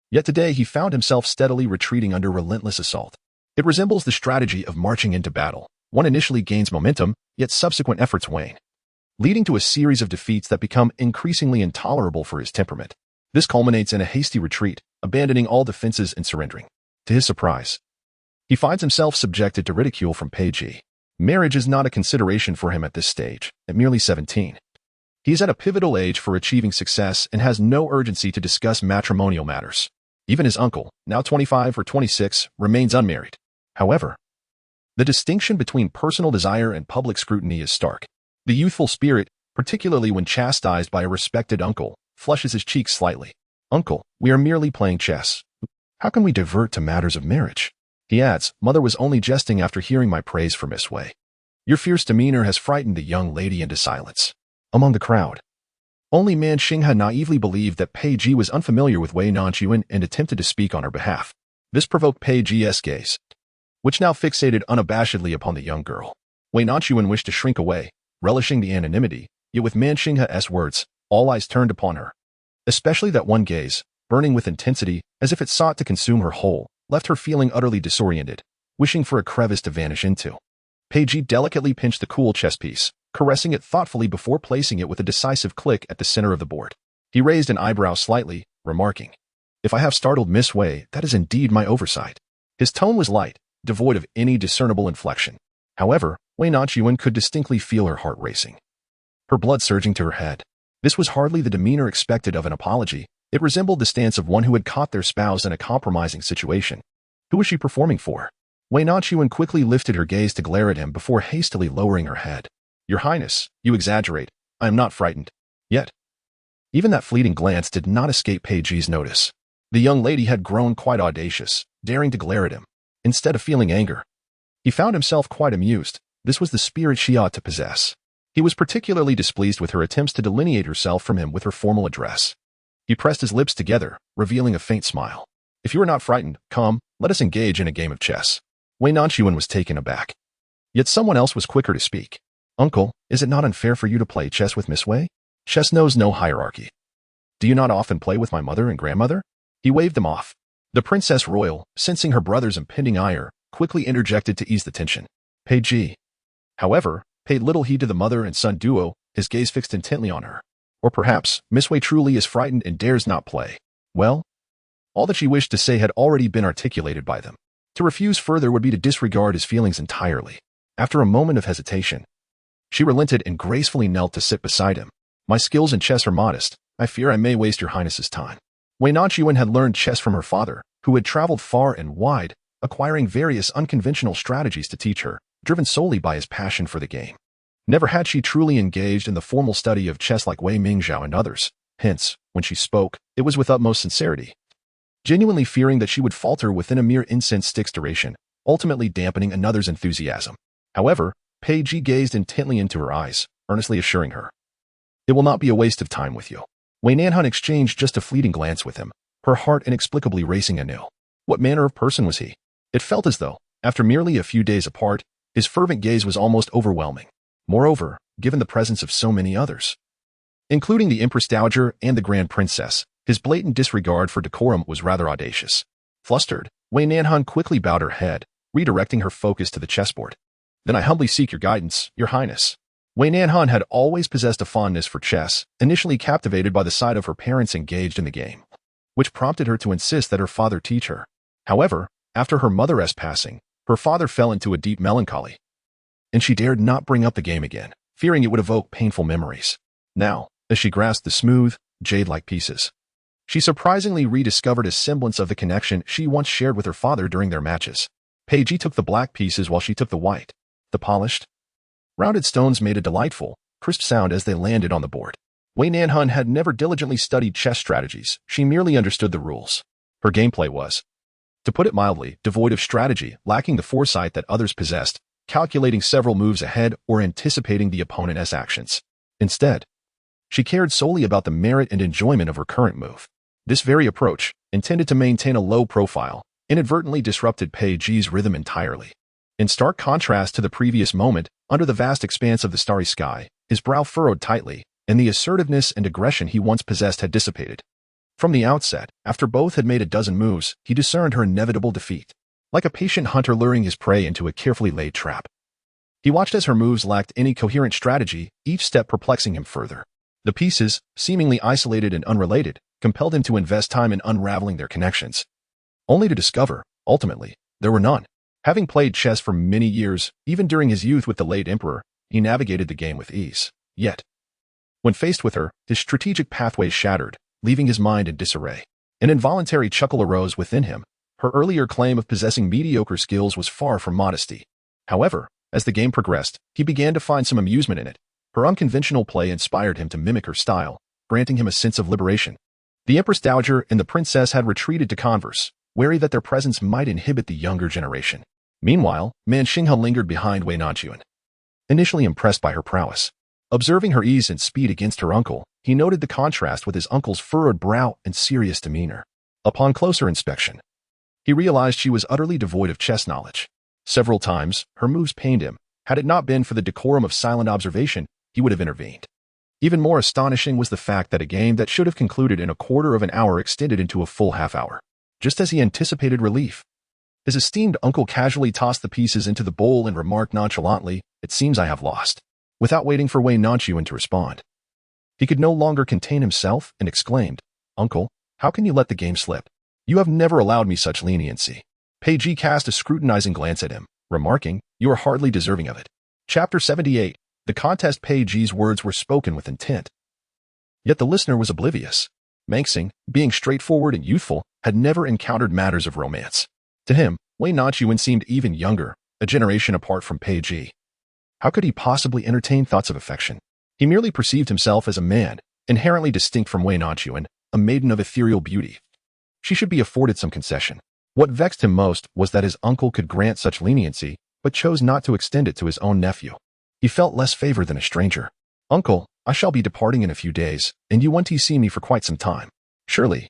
Yet today he found himself steadily retreating under relentless assault. It resembles the strategy of marching into battle. One initially gains momentum, yet subsequent efforts wane, leading to a series of defeats that become increasingly intolerable for his temperament. This culminates in a hasty retreat, abandoning all defenses and surrendering. To his surprise, he finds himself subjected to ridicule from Peiji. Marriage is not a consideration for him at this stage, at merely 17. He is at a pivotal age for achieving success and has no urgency to discuss matrimonial matters. Even his uncle, now 25 or 26, remains unmarried. However, the distinction between personal desire and public scrutiny is stark. The youthful spirit, particularly when chastised by a respected uncle, flushes his cheeks slightly. "Uncle, we are merely playing chess. How can we divert to matters of marriage?" He adds, "Mother was only jesting after hearing my praise for Miss Wei." Your fierce demeanor has frightened the young lady into silence. Among the crowd, only Man Xinghe naively believed that Peiji was unfamiliar with Wei Nanxun and attempted to speak on her behalf. This provoked Peiji's gaze, which now fixated unabashedly upon the young girl. Wei Nanxun wished to shrink away, relishing the anonymity, yet with Man Xinghe's words, all eyes turned upon her. Especially that one gaze, burning with intensity, as if it sought to consume her whole, left her feeling utterly disoriented, wishing for a crevice to vanish into. Peiji delicately pinched the cool chess piece, caressing it thoughtfully before placing it with a decisive click at the center of the board. He raised an eyebrow slightly, remarking, "If I have startled Miss Wei, that is indeed my oversight." His tone was light, devoid of any discernible inflection. However, Wei Nanxun could distinctly feel her heart racing, her blood surging to her head. This was hardly the demeanor expected of an apology. It resembled the stance of one who had caught their spouse in a compromising situation. Who was she performing for? Wei Nanxun quickly lifted her gaze to glare at him before hastily lowering her head. "Your Highness, you exaggerate. I am not frightened." Yet, even that fleeting glance did not escape Peiji's notice. The young lady had grown quite audacious, daring to glare at him. Instead of feeling anger, he found himself quite amused. This was the spirit she ought to possess. He was particularly displeased with her attempts to delineate herself from him with her formal address. He pressed his lips together, revealing a faint smile. "If you are not frightened, come, let us engage in a game of chess." Wei Nanxun was taken aback. Yet someone else was quicker to speak. "Uncle, is it not unfair for you to play chess with Miss Wei? Chess knows no hierarchy. Do you not often play with my mother and grandmother?" He waved them off. The Princess Royal, sensing her brother's impending ire, quickly interjected to ease the tension. Pei Ji, however, paid little heed to the mother and son duo, his gaze fixed intently on her. Or perhaps, Miss Wei truly is frightened and dares not play. Well, all that she wished to say had already been articulated by them. To refuse further would be to disregard his feelings entirely. After a moment of hesitation, she relented and gracefully knelt to sit beside him. My skills in chess are modest. I fear I may waste your highness's time. Wei Nanxun had learned chess from her father, who had traveled far and wide, acquiring various unconventional strategies to teach her, driven solely by his passion for the game. Never had she truly engaged in the formal study of chess like Wei Mingzhao and others. Hence, when she spoke, it was with utmost sincerity, genuinely fearing that she would falter within a mere incense stick's duration, ultimately dampening another's enthusiasm. However, Pei Ji gazed intently into her eyes, earnestly assuring her, "It will not be a waste of time with you." Wei Nanxun exchanged just a fleeting glance with him, her heart inexplicably racing anew. What manner of person was he? It felt as though, after merely a few days apart, his fervent gaze was almost overwhelming. Moreover, given the presence of so many others, including the Empress Dowager and the Grand Princess, his blatant disregard for decorum was rather audacious. Flustered, Wei Nanxun quickly bowed her head, redirecting her focus to the chessboard. "Then I humbly seek your guidance, your highness." Wei Nanxun had always possessed a fondness for chess, initially captivated by the sight of her parents engaged in the game, which prompted her to insist that her father teach her. However, after her mother's passing, her father fell into a deep melancholy, and she dared not bring up the game again, fearing it would evoke painful memories. Now, as she grasped the smooth, jade-like pieces, she surprisingly rediscovered a semblance of the connection she once shared with her father during their matches. Pei Ji took the black pieces while she took the white. The polished, rounded stones made a delightful, crisp sound as they landed on the board. Wei Nanxun had never diligently studied chess strategies, she merely understood the rules. Her gameplay was, to put it mildly, devoid of strategy, lacking the foresight that others possessed, calculating several moves ahead or anticipating the opponent's actions. Instead, she cared solely about the merit and enjoyment of her current move. This very approach, intended to maintain a low profile, inadvertently disrupted Pei Ji's rhythm entirely. In stark contrast to the previous moment, under the vast expanse of the starry sky, his brow furrowed tightly, and the assertiveness and aggression he once possessed had dissipated. From the outset, after both had made a dozen moves, he discerned her inevitable defeat, like a patient hunter luring his prey into a carefully laid trap. He watched as her moves lacked any coherent strategy, each step perplexing him further. The pieces, seemingly isolated and unrelated, compelled him to invest time in unraveling their connections, only to discover, ultimately, there were none. Having played chess for many years, even during his youth with the late emperor, he navigated the game with ease. Yet, when faced with her, his strategic pathways shattered, leaving his mind in disarray. An involuntary chuckle arose within him. Her earlier claim of possessing mediocre skills was far from modesty. However, as the game progressed, he began to find some amusement in it. Her unconventional play inspired him to mimic her style, granting him a sense of liberation. The Empress Dowager and the princess had retreated to converse, wary that their presence might inhibit the younger generation. Meanwhile, Man Xinghe lingered behind Wei Nanxun, initially impressed by her prowess. Observing her ease and speed against her uncle, he noted the contrast with his uncle's furrowed brow and serious demeanor. Upon closer inspection, he realized she was utterly devoid of chess knowledge. Several times, her moves pained him. Had it not been for the decorum of silent observation, he would have intervened. Even more astonishing was the fact that a game that should have concluded in a quarter of an hour extended into a full half hour. Just as he anticipated relief, his esteemed uncle casually tossed the pieces into the bowl and remarked nonchalantly, "It seems I have lost." Without waiting for Wei Nanxun to respond, he could no longer contain himself and exclaimed, "Uncle, how can you let the game slip? You have never allowed me such leniency." Pei Ji cast a scrutinizing glance at him, remarking, "You are hardly deserving of it." Chapter 78. The contest. Pei Ji's words were spoken with intent. Yet the listener was oblivious. Manxing, being straightforward and youthful, had never encountered matters of romance. To him, Wei Nanxun seemed even younger, a generation apart from Pei Ji. How could he possibly entertain thoughts of affection? He merely perceived himself as a man, inherently distinct from Wei Nanxun, a maiden of ethereal beauty. She should be afforded some concession. What vexed him most was that his uncle could grant such leniency, but chose not to extend it to his own nephew. He felt less favored than a stranger. "Uncle, I shall be departing in a few days, and you won't see me for quite some time. Surely,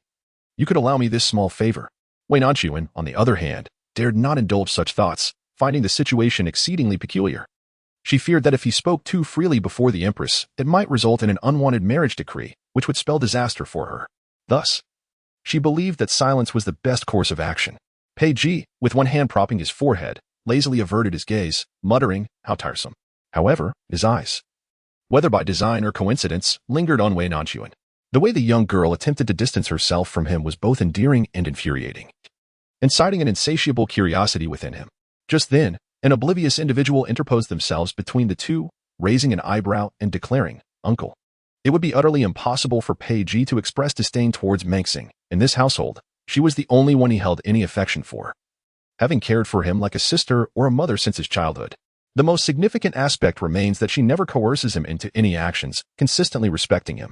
you could allow me this small favor." Wei Nanxun, on the other hand, dared not indulge such thoughts, finding the situation exceedingly peculiar. She feared that if he spoke too freely before the Empress, it might result in an unwanted marriage decree, which would spell disaster for her. Thus, she believed that silence was the best course of action. Pei Ji, with one hand propping his forehead, lazily averted his gaze, muttering, "How tiresome." However, his eyes, whether by design or coincidence, lingered on Wei Nanxun. The way the young girl attempted to distance herself from him was both endearing and infuriating, inciting an insatiable curiosity within him. Just then, an oblivious individual interposed themselves between the two, raising an eyebrow and declaring, "Uncle." It would be utterly impossible for Pei Ji to express disdain towards Nanxun. In this household, she was the only one he held any affection for, having cared for him like a sister or a mother since his childhood. The most significant aspect remains that she never coerces him into any actions, consistently respecting him.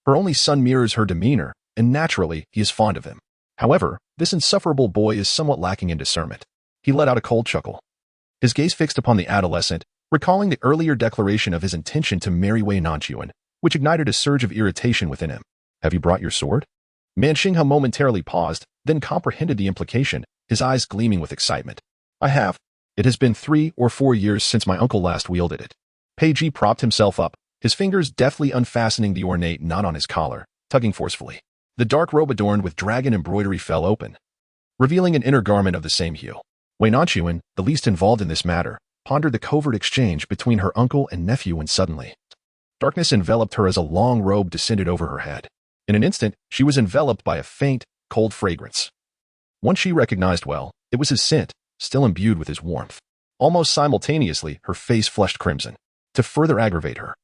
Her only son mirrors her demeanor, and naturally, he is fond of him. However, this insufferable boy is somewhat lacking in discernment. He let out a cold chuckle, his gaze fixed upon the adolescent, recalling the earlier declaration of his intention to marry Wei Nanxun, which ignited a surge of irritation within him. "Have you brought your sword?" Nanxun momentarily paused, then comprehended the implication, his eyes gleaming with excitement. "I have. It has been 3 or 4 years since my uncle last wielded it." Pei Ji propped himself up, his fingers deftly unfastening the ornate knot on his collar, tugging forcefully. The dark robe adorned with dragon embroidery fell open, revealing an inner garment of the same hue. Wei Nanxun, the least involved in this matter, pondered the covert exchange between her uncle and nephew when suddenly darkness enveloped her as a long robe descended over her head. In an instant, she was enveloped by a faint, cold fragrance. One she recognized well, it was his scent, still imbued with his warmth. Almost simultaneously, her face flushed crimson. To further aggravate her,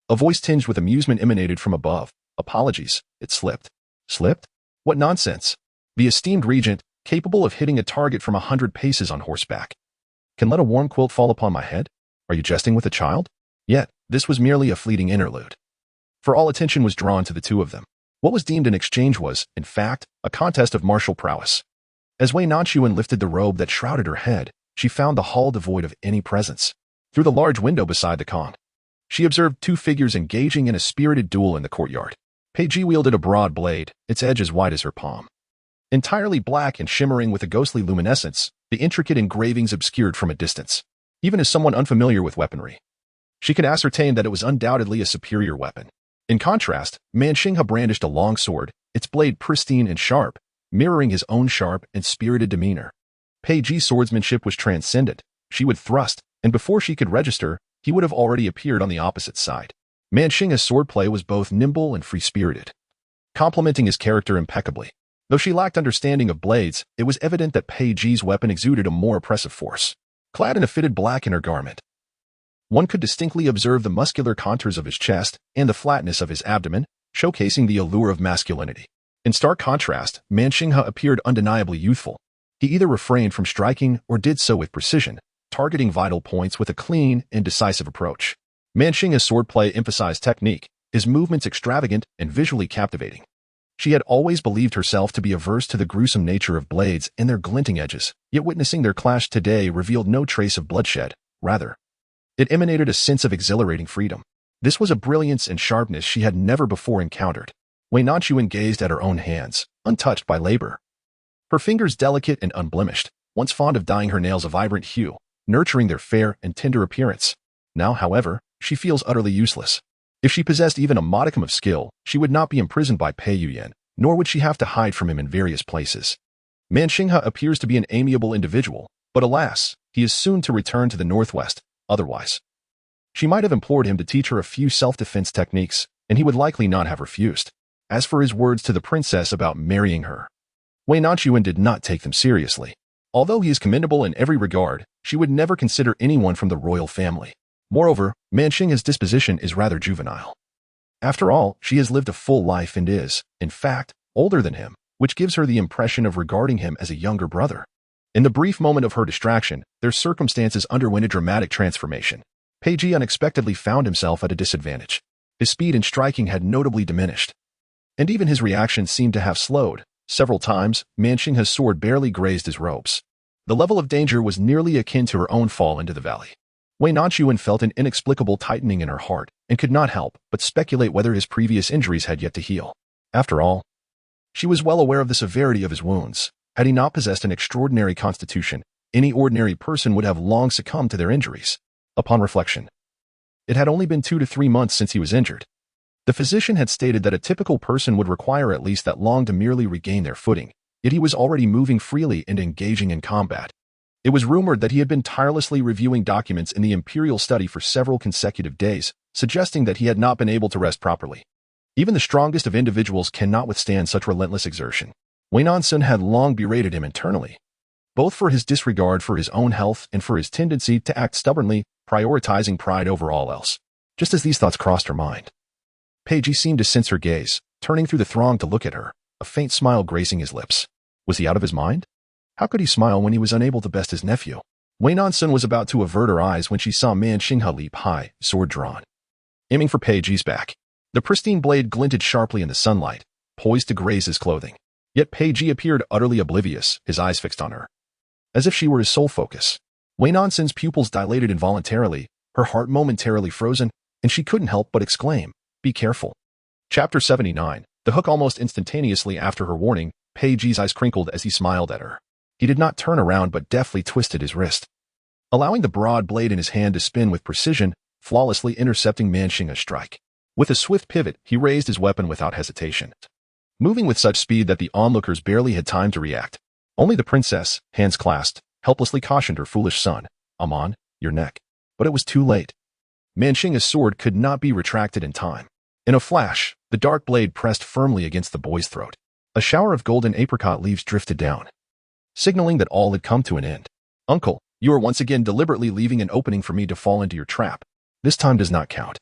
a voice tinged with amusement emanated from above. "Apologies, it slipped." "Slipped? What nonsense!" The esteemed regent, capable of hitting a target from 100 paces on horseback, can let a warm quilt fall upon my head? Are you jesting with a child? Yet, this was merely a fleeting interlude, for all attention was drawn to the two of them. What was deemed an exchange was, in fact, a contest of martial prowess. As Wei Nanxun lifted the robe that shrouded her head, she found the hall devoid of any presence. Through the large window beside the con, she observed 2 figures engaging in a spirited duel in the courtyard. Pei Ji wielded a broad blade, its edge as wide as her palm. Entirely black and shimmering with a ghostly luminescence, the intricate engravings obscured from a distance. Even as someone unfamiliar with weaponry, she could ascertain that it was undoubtedly a superior weapon. In contrast, Nanxun brandished a long sword, its blade pristine and sharp, mirroring his own sharp and spirited demeanor. Pei Ji's swordsmanship was transcendent. She would thrust, and before she could register, he would have already appeared on the opposite side. Nanxun's swordplay was both nimble and free-spirited, complementing his character impeccably. Though she lacked understanding of blades, it was evident that Pei Ji's weapon exuded a more oppressive force. Clad in a fitted black inner garment, one could distinctly observe the muscular contours of his chest and the flatness of his abdomen, showcasing the allure of masculinity. In stark contrast, Nanxun appeared undeniably youthful. He either refrained from striking or did so with precision, targeting vital points with a clean and decisive approach. Nanxun's swordplay emphasized technique, his movements extravagant and visually captivating. She had always believed herself to be averse to the gruesome nature of blades and their glinting edges, yet witnessing their clash today revealed no trace of bloodshed. Rather, it emanated a sense of exhilarating freedom. This was a brilliance and sharpness she had never before encountered. Wei Nanxun gazed at her own hands, untouched by labor. Her fingers delicate and unblemished, once fond of dyeing her nails a vibrant hue, nurturing their fair and tender appearance. Now, however, she feels utterly useless. If she possessed even a modicum of skill, she would not be imprisoned by Pei Yuyan, nor would she have to hide from him in various places. Nanxun appears to be an amiable individual, but alas, he is soon to return to the northwest. Otherwise, she might have implored him to teach her a few self-defense techniques, and he would likely not have refused. As for his words to the princess about marrying her, Wei Nanxun did not take them seriously. Although he is commendable in every regard, she would never consider anyone from the royal family. Moreover, Nanxun's disposition is rather juvenile. After all, she has lived a full life and is, in fact, older than him, which gives her the impression of regarding him as a younger brother. In the brief moment of her distraction, their circumstances underwent a dramatic transformation. Pei Ji unexpectedly found himself at a disadvantage. His speed in striking had notably diminished, and even his reactions seemed to have slowed. Several times, Nanxun's sword barely grazed his ropes. The level of danger was nearly akin to her own fall into the valley. Wei Nanxun felt an inexplicable tightening in her heart and could not help but speculate whether his previous injuries had yet to heal. After all, she was well aware of the severity of his wounds. Had he not possessed an extraordinary constitution, any ordinary person would have long succumbed to their injuries. Upon reflection, it had only been 2 to 3 months since he was injured. The physician had stated that a typical person would require at least that long to merely regain their footing, yet he was already moving freely and engaging in combat. It was rumored that he had been tirelessly reviewing documents in the imperial study for several consecutive days, suggesting that he had not been able to rest properly. Even the strongest of individuals cannot withstand such relentless exertion. Wei Nanxun had long berated him internally, both for his disregard for his own health and for his tendency to act stubbornly, prioritizing pride over all else. Just as these thoughts crossed her mind, Peiji seemed to sense her gaze, turning through the throng to look at her, a faint smile gracing his lips. Was he out of his mind? How could he smile when he was unable to best his nephew? Wei Nanxun was about to avert her eyes when she saw Man Xinghe leap high, sword drawn, aiming for Peiji's back. The pristine blade glinted sharply in the sunlight, poised to graze his clothing. Yet Peiji appeared utterly oblivious, his eyes fixed on her, as if she were his sole focus. Wei Nanxun's pupils dilated involuntarily, her heart momentarily frozen, and she couldn't help but exclaim, "Be careful." Chapter 79. The hook. Almost instantaneously after her warning, Peiji's eyes crinkled as he smiled at her. He did not turn around but deftly twisted his wrist, allowing the broad blade in his hand to spin with precision, flawlessly intercepting Man Xinghe's strike. With a swift pivot, he raised his weapon without hesitation, moving with such speed that the onlookers barely had time to react. Only the princess, hands clasped, helplessly cautioned her foolish son, "I'm on your neck." But it was too late. Man Xinghe's sword could not be retracted in time. In a flash, the dark blade pressed firmly against the boy's throat. A shower of golden apricot leaves drifted down, signaling that all had come to an end. "Uncle, you are once again deliberately leaving an opening for me to fall into your trap. This time does not count.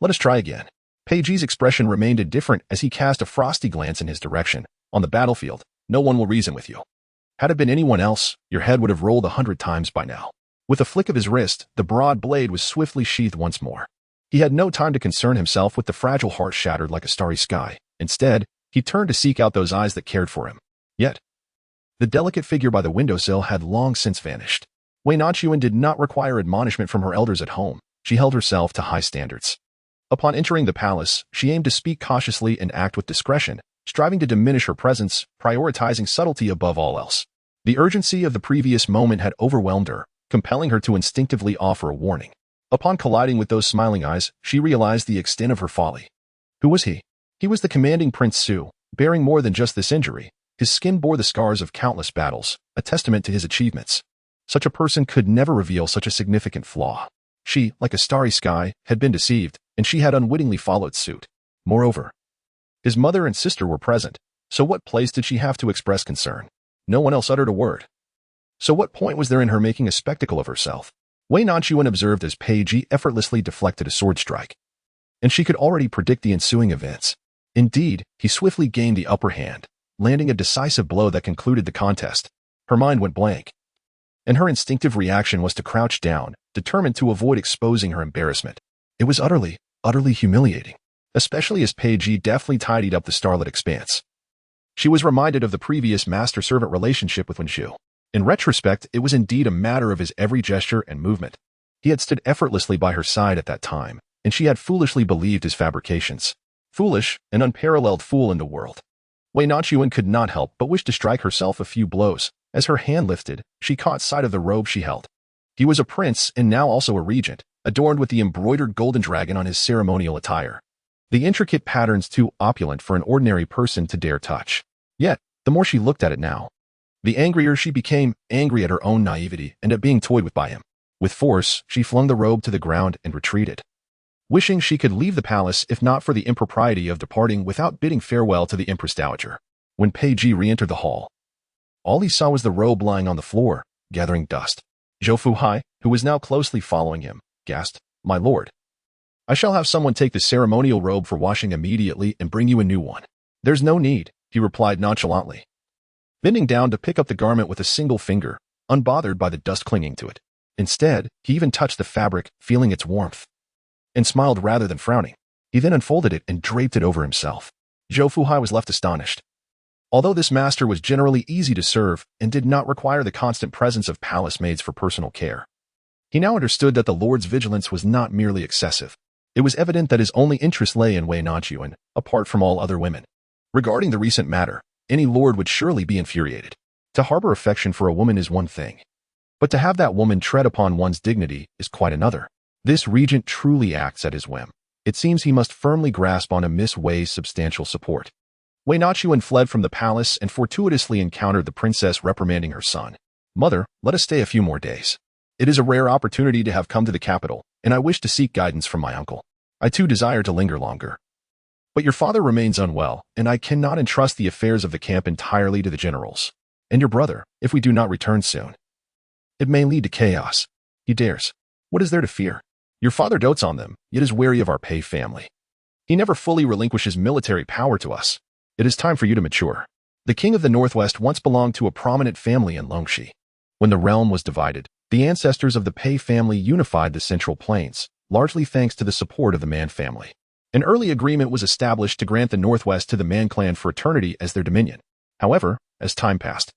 Let us try again." Peiji's expression remained indifferent as he cast a frosty glance in his direction. "On the battlefield, no one will reason with you. Had it been anyone else, your head would have rolled 100 times by now." With a flick of his wrist, the broad blade was swiftly sheathed once more. He had no time to concern himself with the fragile heart shattered like a starry sky. Instead, he turned to seek out those eyes that cared for him. Yet, the delicate figure by the windowsill had long since vanished. Wei Nanxun did not require admonishment from her elders at home. She held herself to high standards. Upon entering the palace, she aimed to speak cautiously and act with discretion, striving to diminish her presence, prioritizing subtlety above all else. The urgency of the previous moment had overwhelmed her, compelling her to instinctively offer a warning. Upon colliding with those smiling eyes, she realized the extent of her folly. Who was he? He was the commanding Prince Su, bearing more than just this injury. His skin bore the scars of countless battles, a testament to his achievements. Such a person could never reveal such a significant flaw. She, like a starry sky, had been deceived, and she had unwittingly followed suit. Moreover, his mother and sister were present, so what place did she have to express concern? No one else uttered a word. So what point was there in her making a spectacle of herself? Wei Nanxun observed as Peiji effortlessly deflected a sword strike, and she could already predict the ensuing events. Indeed, he swiftly gained the upper hand, landing a decisive blow that concluded the contest. Her mind went blank, and her instinctive reaction was to crouch down, determined to avoid exposing her embarrassment. It was utterly humiliating, especially as Peiji deftly tidied up the starlit expanse. She was reminded of the previous master-servant relationship with Wenxu. In retrospect, it was indeed a matter of his every gesture and movement. He had stood effortlessly by her side at that time, and she had foolishly believed his fabrications. Foolish, an unparalleled fool in the world. Wei Nanxun could not help but wish to strike herself a few blows. As her hand lifted, she caught sight of the robe she held. He was a prince and now also a regent, adorned with the embroidered golden dragon on his ceremonial attire. The intricate patterns too opulent for an ordinary person to dare touch. Yet, the more she looked at it now, the angrier she became, angry at her own naivety and at being toyed with by him. With force, she flung the robe to the ground and retreated, wishing she could leave the palace if not for the impropriety of departing without bidding farewell to the Empress Dowager. When Peiji re-entered the hall, all he saw was the robe lying on the floor, gathering dust. Zhou Fuhai, who was now closely following him, gasped, "My lord, I shall have someone take the ceremonial robe for washing immediately and bring you a new one." "There's no need," he replied nonchalantly, bending down to pick up the garment with a single finger, unbothered by the dust clinging to it. Instead, he even touched the fabric, feeling its warmth, and smiled rather than frowning. He then unfolded it and draped it over himself. Zhou Fuhai was left astonished. Although this master was generally easy to serve and did not require the constant presence of palace maids for personal care, he now understood that the lord's vigilance was not merely excessive. It was evident that his only interest lay in Wei Nanxun, apart from all other women. Regarding the recent matter, any lord would surely be infuriated. To harbor affection for a woman is one thing, but to have that woman tread upon one's dignity is quite another. This regent truly acts at his whim. It seems he must firmly grasp on a Miss Wei's substantial support. Wei Nanxun fled from the palace and fortuitously encountered the princess reprimanding her son. Mother, let us stay a few more days. It is a rare opportunity to have come to the capital, and I wish to seek guidance from my uncle. I too desire to linger longer. But your father remains unwell, and I cannot entrust the affairs of the camp entirely to the generals. And your brother, if we do not return soon. It may lead to chaos. He dares. What is there to fear? Your father dotes on them, yet is wary of our Pei family. He never fully relinquishes military power to us. It is time for you to mature. The king of the Northwest once belonged to a prominent family in Longxi. When the realm was divided, the ancestors of the Pei family unified the Central Plains, largely thanks to the support of the Man family. An early agreement was established to grant the Northwest to the Man clan for eternity as their dominion. However, as time passed,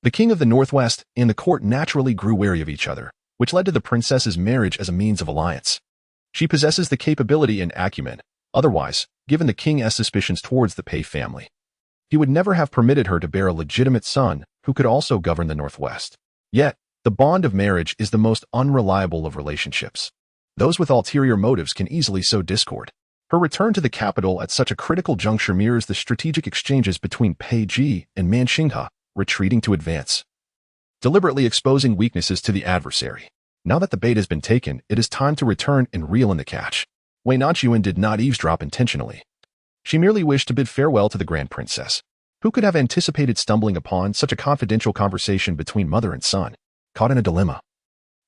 the king of the Northwest and the court naturally grew wary of each other, which led to the princess's marriage as a means of alliance. She possesses the capability and acumen. Otherwise, given the king's suspicions towards the Pei family, he would never have permitted her to bear a legitimate son who could also govern the Northwest. Yet, the bond of marriage is the most unreliable of relationships. Those with ulterior motives can easily sow discord. Her return to the capital at such a critical juncture mirrors the strategic exchanges between Pei Ji and Man Xinghe, retreating to advance, deliberately exposing weaknesses to the adversary. Now that the bait has been taken, it is time to return and reel in the catch. Wei Nanxun did not eavesdrop intentionally. She merely wished to bid farewell to the Grand Princess. Who could have anticipated stumbling upon such a confidential conversation between mother and son? Caught in a dilemma,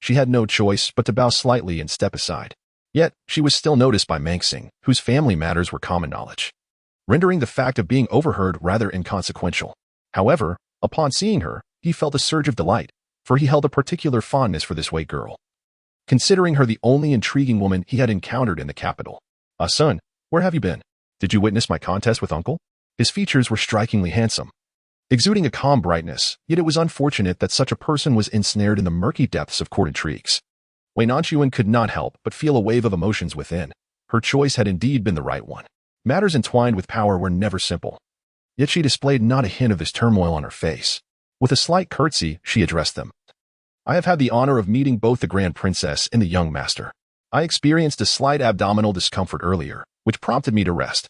she had no choice but to bow slightly and step aside. Yet, she was still noticed by Manxing, whose family matters were common knowledge, rendering the fact of being overheard rather inconsequential. However, upon seeing her, he felt a surge of delight, for he held a particular fondness for this Wei girl, considering her the only intriguing woman he had encountered in the capital. Son, where have you been? Did you witness my contest with uncle? His features were strikingly handsome, exuding a calm brightness, yet it was unfortunate that such a person was ensnared in the murky depths of court intrigues. Wei Nanxun could not help but feel a wave of emotions within. Her choice had indeed been the right one. Matters entwined with power were never simple. Yet she displayed not a hint of this turmoil on her face. With a slight curtsy, she addressed them. I have had the honor of meeting both the Grand Princess and the young master. I experienced a slight abdominal discomfort earlier, which prompted me to rest.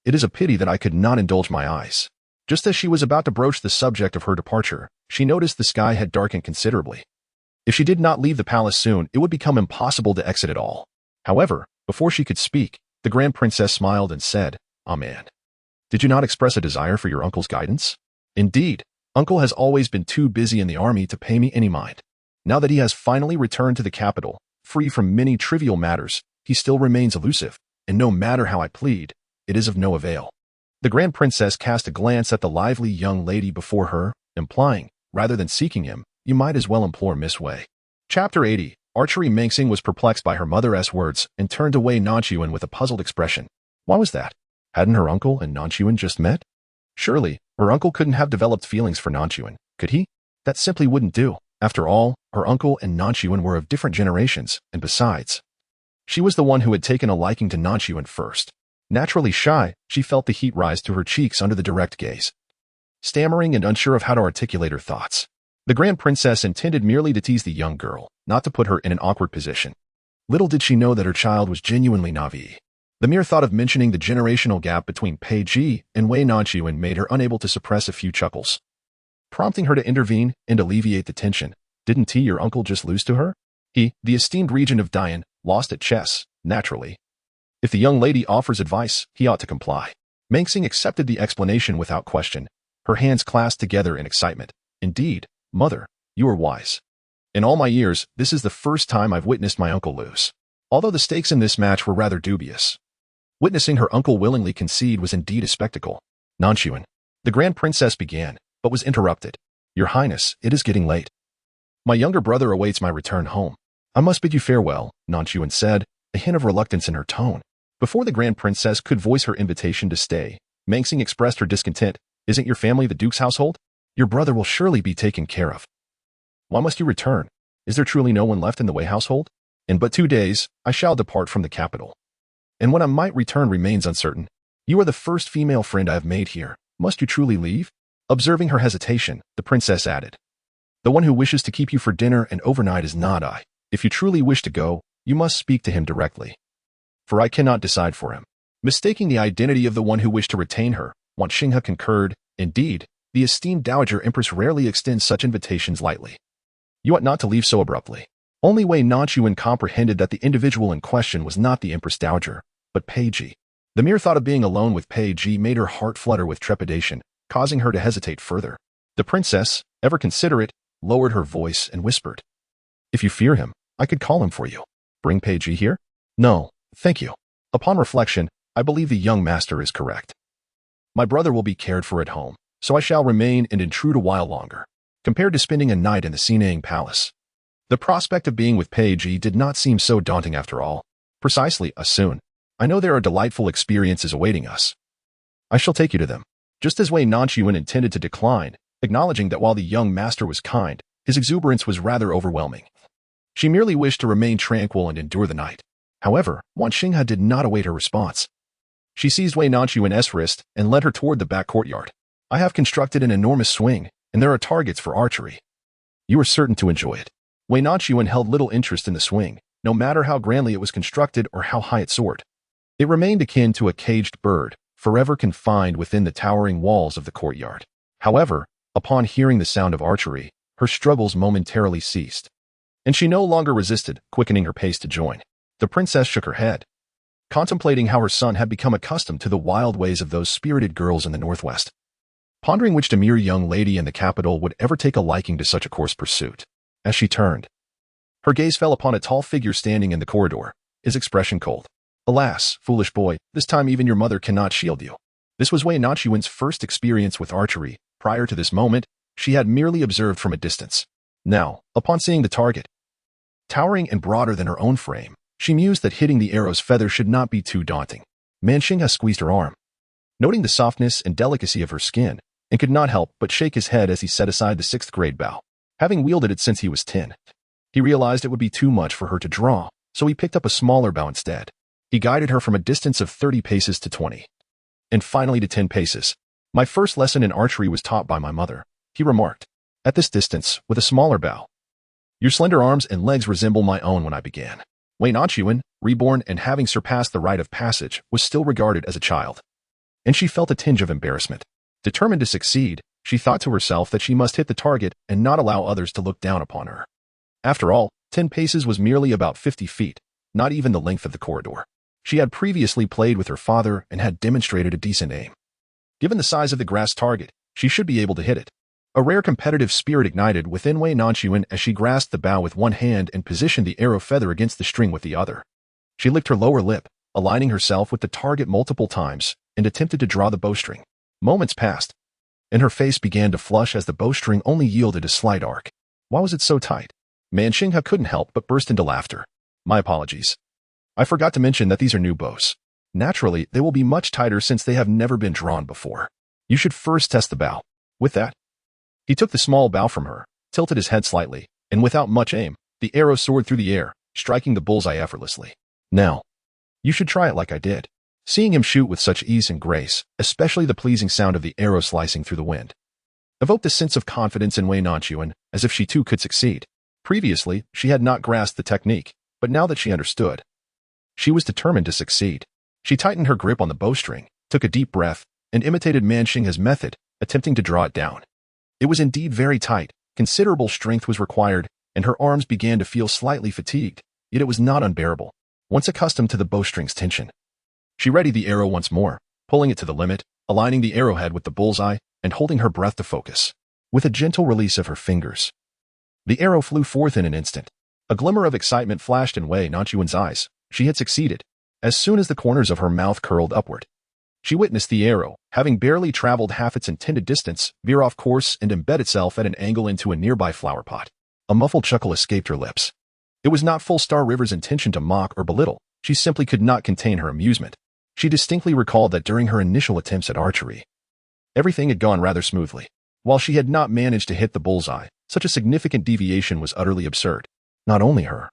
It is a pity that I could not indulge my eyes. Just as she was about to broach the subject of her departure, she noticed the sky had darkened considerably. If she did not leave the palace soon, it would become impossible to exit at all. However, before she could speak, the Grand Princess smiled and said, Amen. Did you not express a desire for your uncle's guidance? Indeed, uncle has always been too busy in the army to pay me any mind. Now that he has finally returned to the capital, free from many trivial matters, he still remains elusive, and no matter how I plead, it is of no avail. The Grand Princess cast a glance at the lively young lady before her, implying, rather than seeking him, you might as well implore Miss Wei. Chapter 80. Archery. Manxing was perplexed by her mother's words and turned to Wei Nanxun with a puzzled expression. Why was that? Hadn't her uncle and Nanxun just met? Surely, her uncle couldn't have developed feelings for Nanxun, could he? That simply wouldn't do. After all, her uncle and Nanxun were of different generations, and besides, she was the one who had taken a liking to Nanxun first. Naturally shy, she felt the heat rise to her cheeks under the direct gaze. Stammering and unsure of how to articulate her thoughts, the Grand Princess intended merely to tease the young girl, not to put her in an awkward position. Little did she know that her child was genuinely naive. The mere thought of mentioning the generational gap between Pei Ji and Wei Nanxun made her unable to suppress a few chuckles, prompting her to intervene and alleviate the tension. Didn't your uncle just lose to her? He, the esteemed regent of Dian, lost at chess, naturally. If the young lady offers advice, he ought to comply. Manxing accepted the explanation without question, her hands clasped together in excitement. Indeed, mother, you are wise. In all my years, this is the first time I've witnessed my uncle lose. Although the stakes in this match were rather dubious, witnessing her uncle willingly concede was indeed a spectacle. Nanxun, the Grand Princess began, but was interrupted. Your Highness, it is getting late. My younger brother awaits my return home. I must bid you farewell, Nanxun said, a hint of reluctance in her tone. Before the Grand Princess could voice her invitation to stay, Manxing expressed her discontent. Isn't your family the Duke's household? Your brother will surely be taken care of. Why must you return? Is there truly no one left in the Wei household? In but 2 days, I shall depart from the capital. And when I might return remains uncertain. You are the first female friend I have made here. Must you truly leave? Observing her hesitation, the princess added. The one who wishes to keep you for dinner and overnight is not I. If you truly wish to go, you must speak to him directly. For I cannot decide for him. Mistaking the identity of the one who wished to retain her, Wan Xinghe concurred. Indeed, the esteemed Dowager Empress rarely extends such invitations lightly. You ought not to leave so abruptly. Only Wei Nanxun comprehended that the individual in question was not the Empress Dowager, but Pei Ji. The mere thought of being alone with Pei Ji made her heart flutter with trepidation, causing her to hesitate further. The princess, ever considerate, lowered her voice and whispered, "If you fear him, I could call him for you. Bring Pei Ji here?" "No, thank you. Upon reflection, I believe the young master is correct. My brother will be cared for at home, so I shall remain and intrude a while longer, compared to spending a night in the Sinang Palace." The prospect of being with Pei Ji did not seem so daunting after all. "Precisely, soon. I know there are delightful experiences awaiting us. I shall take you to them." Just as Wei Nanxun intended to decline, acknowledging that while the young master was kind, his exuberance was rather overwhelming. She merely wished to remain tranquil and endure the night. However, Wan Xinghe did not await her response. She seized Wei Nanxun's wrist and led her toward the back courtyard. "I have constructed an enormous swing, and there are targets for archery. You are certain to enjoy it." Wei Nanxun held little interest in the swing, no matter how grandly it was constructed or how high it soared. It remained akin to a caged bird, forever confined within the towering walls of the courtyard. However, upon hearing the sound of archery, her struggles momentarily ceased, and she no longer resisted, quickening her pace to join. The princess shook her head, contemplating how her son had become accustomed to the wild ways of those spirited girls in the northwest, pondering which demure young lady in the capital would ever take a liking to such a coarse pursuit. As she turned, her gaze fell upon a tall figure standing in the corridor, his expression cold. "Alas, foolish boy, this time even your mother cannot shield you." This was Wei Nanxun's first experience with archery. Prior to this moment, she had merely observed from a distance. Now, upon seeing the target, towering and broader than her own frame, she mused that hitting the arrow's feather should not be too daunting. Manxinghe squeezed her arm, noting the softness and delicacy of her skin, and could not help but shake his head as he set aside the 6th-grade bow. Having wielded it since he was 10, he realized it would be too much for her to draw, so he picked up a smaller bow instead. He guided her from a distance of 30 paces to 20, and finally to 10 paces. "My first lesson in archery was taught by my mother," he remarked, at this distance, with a smaller bow. "Your slender arms and legs resemble my own when I began." Wei Nanxun, reborn and having surpassed the rite of passage, was still regarded as a child, and she felt a tinge of embarrassment. Determined to succeed, she thought to herself that she must hit the target and not allow others to look down upon her. After all, 10 paces was merely about 50 feet, not even the length of the corridor. She had previously played with her father and had demonstrated a decent aim. Given the size of the grass target, she should be able to hit it. A rare competitive spirit ignited within Wei Nanxun as she grasped the bow with one hand and positioned the arrow feather against the string with the other. She licked her lower lip, aligning herself with the target multiple times, and attempted to draw the bowstring. Moments passed, and her face began to flush as the bowstring only yielded a slight arc. Why was it so tight? Manxinghe couldn't help but burst into laughter. "My apologies. I forgot to mention that these are new bows. Naturally, they will be much tighter since they have never been drawn before. You should first test the bow." With that, he took the small bow from her, tilted his head slightly, and without much aim, the arrow soared through the air, striking the bullseye effortlessly. "Now, you should try it like I did." Seeing him shoot with such ease and grace, especially the pleasing sound of the arrow slicing through the wind, evoked a sense of confidence in Wei Nanxun, as if she too could succeed. Previously, she had not grasped the technique, but now that she understood, she was determined to succeed. She tightened her grip on the bowstring, took a deep breath, and imitated Manxinghe's method, attempting to draw it down. It was indeed very tight, considerable strength was required, and her arms began to feel slightly fatigued, yet it was not unbearable. Once accustomed to the bowstring's tension, she readied the arrow once more, pulling it to the limit, aligning the arrowhead with the bullseye, and holding her breath to focus. With a gentle release of her fingers, the arrow flew forth in an instant. A glimmer of excitement flashed in Wei Nanxun's eyes. She had succeeded. As soon as the corners of her mouth curled upward, she witnessed the arrow, having barely traveled half its intended distance, veer off course and embed itself at an angle into a nearby flower pot. A muffled chuckle escaped her lips. It was not Full Star River's intention to mock or belittle. She simply could not contain her amusement. She distinctly recalled that during her initial attempts at archery, everything had gone rather smoothly. While she had not managed to hit the bullseye, such a significant deviation was utterly absurd. Not only her,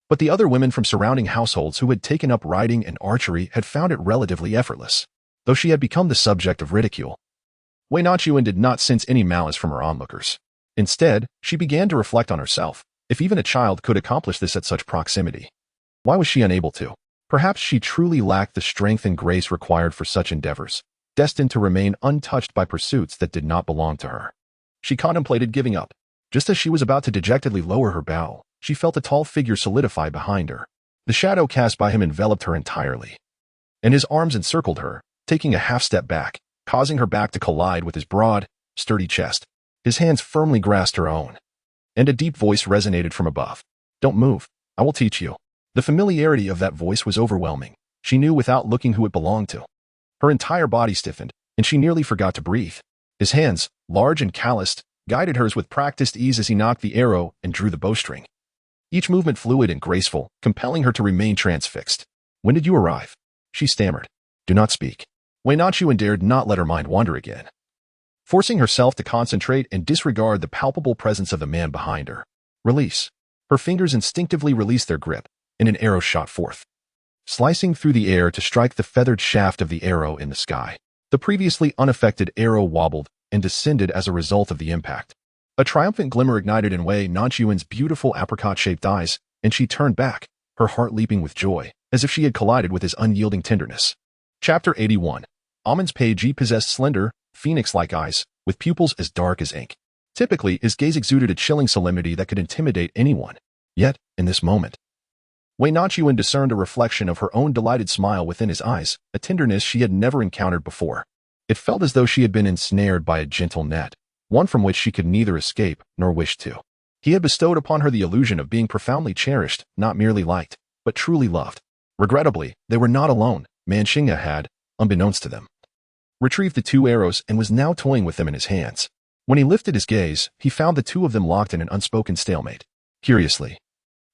but the other women from surrounding households who had taken up riding and archery had found it relatively effortless, though she had become the subject of ridicule. Wei Nanxun did not sense any malice from her onlookers. Instead, she began to reflect on herself. If even a child could accomplish this at such proximity, why was she unable to? Perhaps she truly lacked the strength and grace required for such endeavors, destined to remain untouched by pursuits that did not belong to her. She contemplated giving up. Just as she was about to dejectedly lower her bow, she felt a tall figure solidify behind her. The shadow cast by him enveloped her entirely, and his arms encircled her, taking a half-step back, causing her back to collide with his broad, sturdy chest. His hands firmly grasped her own, and a deep voice resonated from above. "Don't move. I will teach you." The familiarity of that voice was overwhelming. She knew without looking who it belonged to. Her entire body stiffened, and she nearly forgot to breathe. His hands, large and calloused, guided hers with practiced ease as he knocked the arrow and drew the bowstring. Each movement fluid and graceful, compelling her to remain transfixed. "When did you arrive?" she stammered. "Do not speak." Wei Nanxun dared not let her mind wander again, forcing herself to concentrate and disregard the palpable presence of the man behind her. Release. Her fingers instinctively released their grip, and an arrow shot forth, slicing through the air to strike the feathered shaft of the arrow in the sky. The previously unaffected arrow wobbled and descended as a result of the impact. A triumphant glimmer ignited in Wei Nanxuan's beautiful apricot-shaped eyes, and she turned back, her heart leaping with joy, as if she had collided with his unyielding tenderness. Chapter 81. Amon's Page possessed slender, phoenix-like eyes, with pupils as dark as ink. Typically, his gaze exuded a chilling solemnity that could intimidate anyone. Yet, in this moment, Wei Nanxun discerned a reflection of her own delighted smile within his eyes, a tenderness she had never encountered before. It felt as though she had been ensnared by a gentle net, one from which she could neither escape nor wish to. He had bestowed upon her the illusion of being profoundly cherished, not merely liked, but truly loved. Regrettably, they were not alone. Nanxun had, unbeknownst to them, retrieved the 2 arrows and was now toying with them in his hands. When he lifted his gaze, he found the 2 of them locked in an unspoken stalemate. Curiously,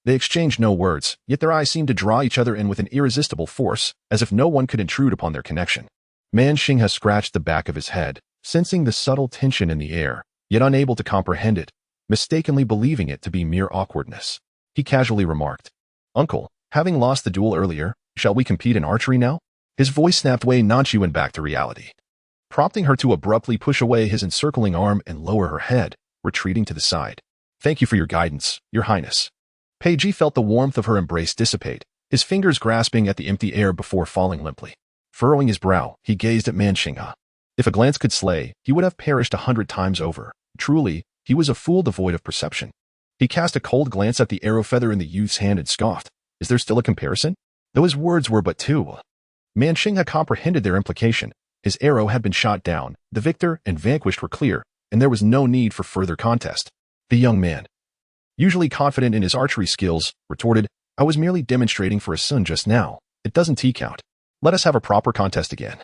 they exchanged no words, yet their eyes seemed to draw each other in with an irresistible force, as if no one could intrude upon their connection. Nanxun scratched the back of his head, sensing the subtle tension in the air, yet unable to comprehend it, mistakenly believing it to be mere awkwardness. He casually remarked, "Uncle, having lost the duel earlier, shall we compete in archery now?" His voice snapped Wei Nanxun back to reality, prompting her to abruptly push away his encircling arm and lower her head, retreating to the side. "Thank you for your guidance, Your Highness." Page felt the warmth of her embrace dissipate, his fingers grasping at the empty air before falling limply. Furrowing his brow, he gazed at Nanxun. If a glance could slay, he would have perished 100 times over. Truly, he was a fool devoid of perception. He cast a cold glance at the arrow feather in the youth's hand and scoffed. Is there still a comparison? Though his words were but 2. Nanxun had comprehended their implication. His arrow had been shot down, the victor and vanquished were clear, and there was no need for further contest. The young man, usually confident in his archery skills, retorted, "I was merely demonstrating for a son just now. It doesn't count. Let us have a proper contest again."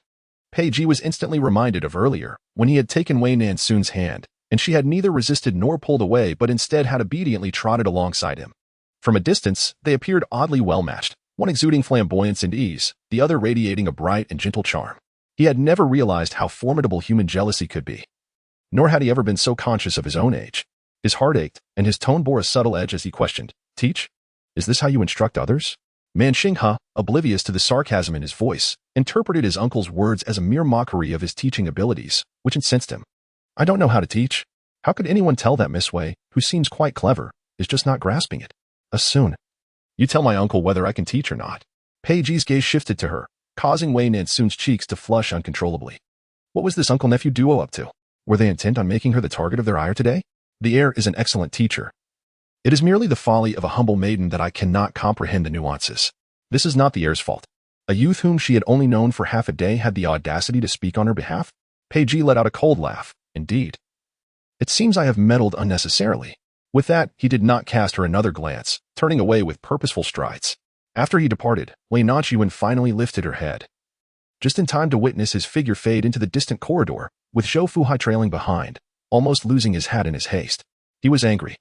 Page was instantly reminded of earlier, when he had taken Wei Nanxun's hand, and she had neither resisted nor pulled away but instead had obediently trotted alongside him. From a distance, they appeared oddly well-matched, one exuding flamboyance and ease, the other radiating a bright and gentle charm. He had never realized how formidable human jealousy could be, nor had he ever been so conscious of his own age. His heart ached, and his tone bore a subtle edge as he questioned, "Teach? Is this how you instruct others?" Nanxun, oblivious to the sarcasm in his voice, interpreted his uncle's words as a mere mockery of his teaching abilities, which incensed him. "I don't know how to teach. How could anyone tell that Miss Wei, who seems quite clever, is just not grasping it? Soon. You tell my uncle whether I can teach or not." Page's gaze shifted to her, causing Wei Nanxun's cheeks to flush uncontrollably. What was this uncle-nephew duo up to? Were they intent on making her the target of their ire today? The heir is an excellent teacher. It is merely the folly of a humble maiden that I cannot comprehend the nuances. This is not the heir's fault. A youth whom she had only known for half a day had the audacity to speak on her behalf? Page let out a cold laugh. Indeed. It seems I have meddled unnecessarily. With that, he did not cast her another glance, turning away with purposeful strides. After he departed, Wei Nanxun finally lifted her head, just in time to witness his figure fade into the distant corridor, with Zhou Fuhai trailing behind, almost losing his hat in his haste. He was angry.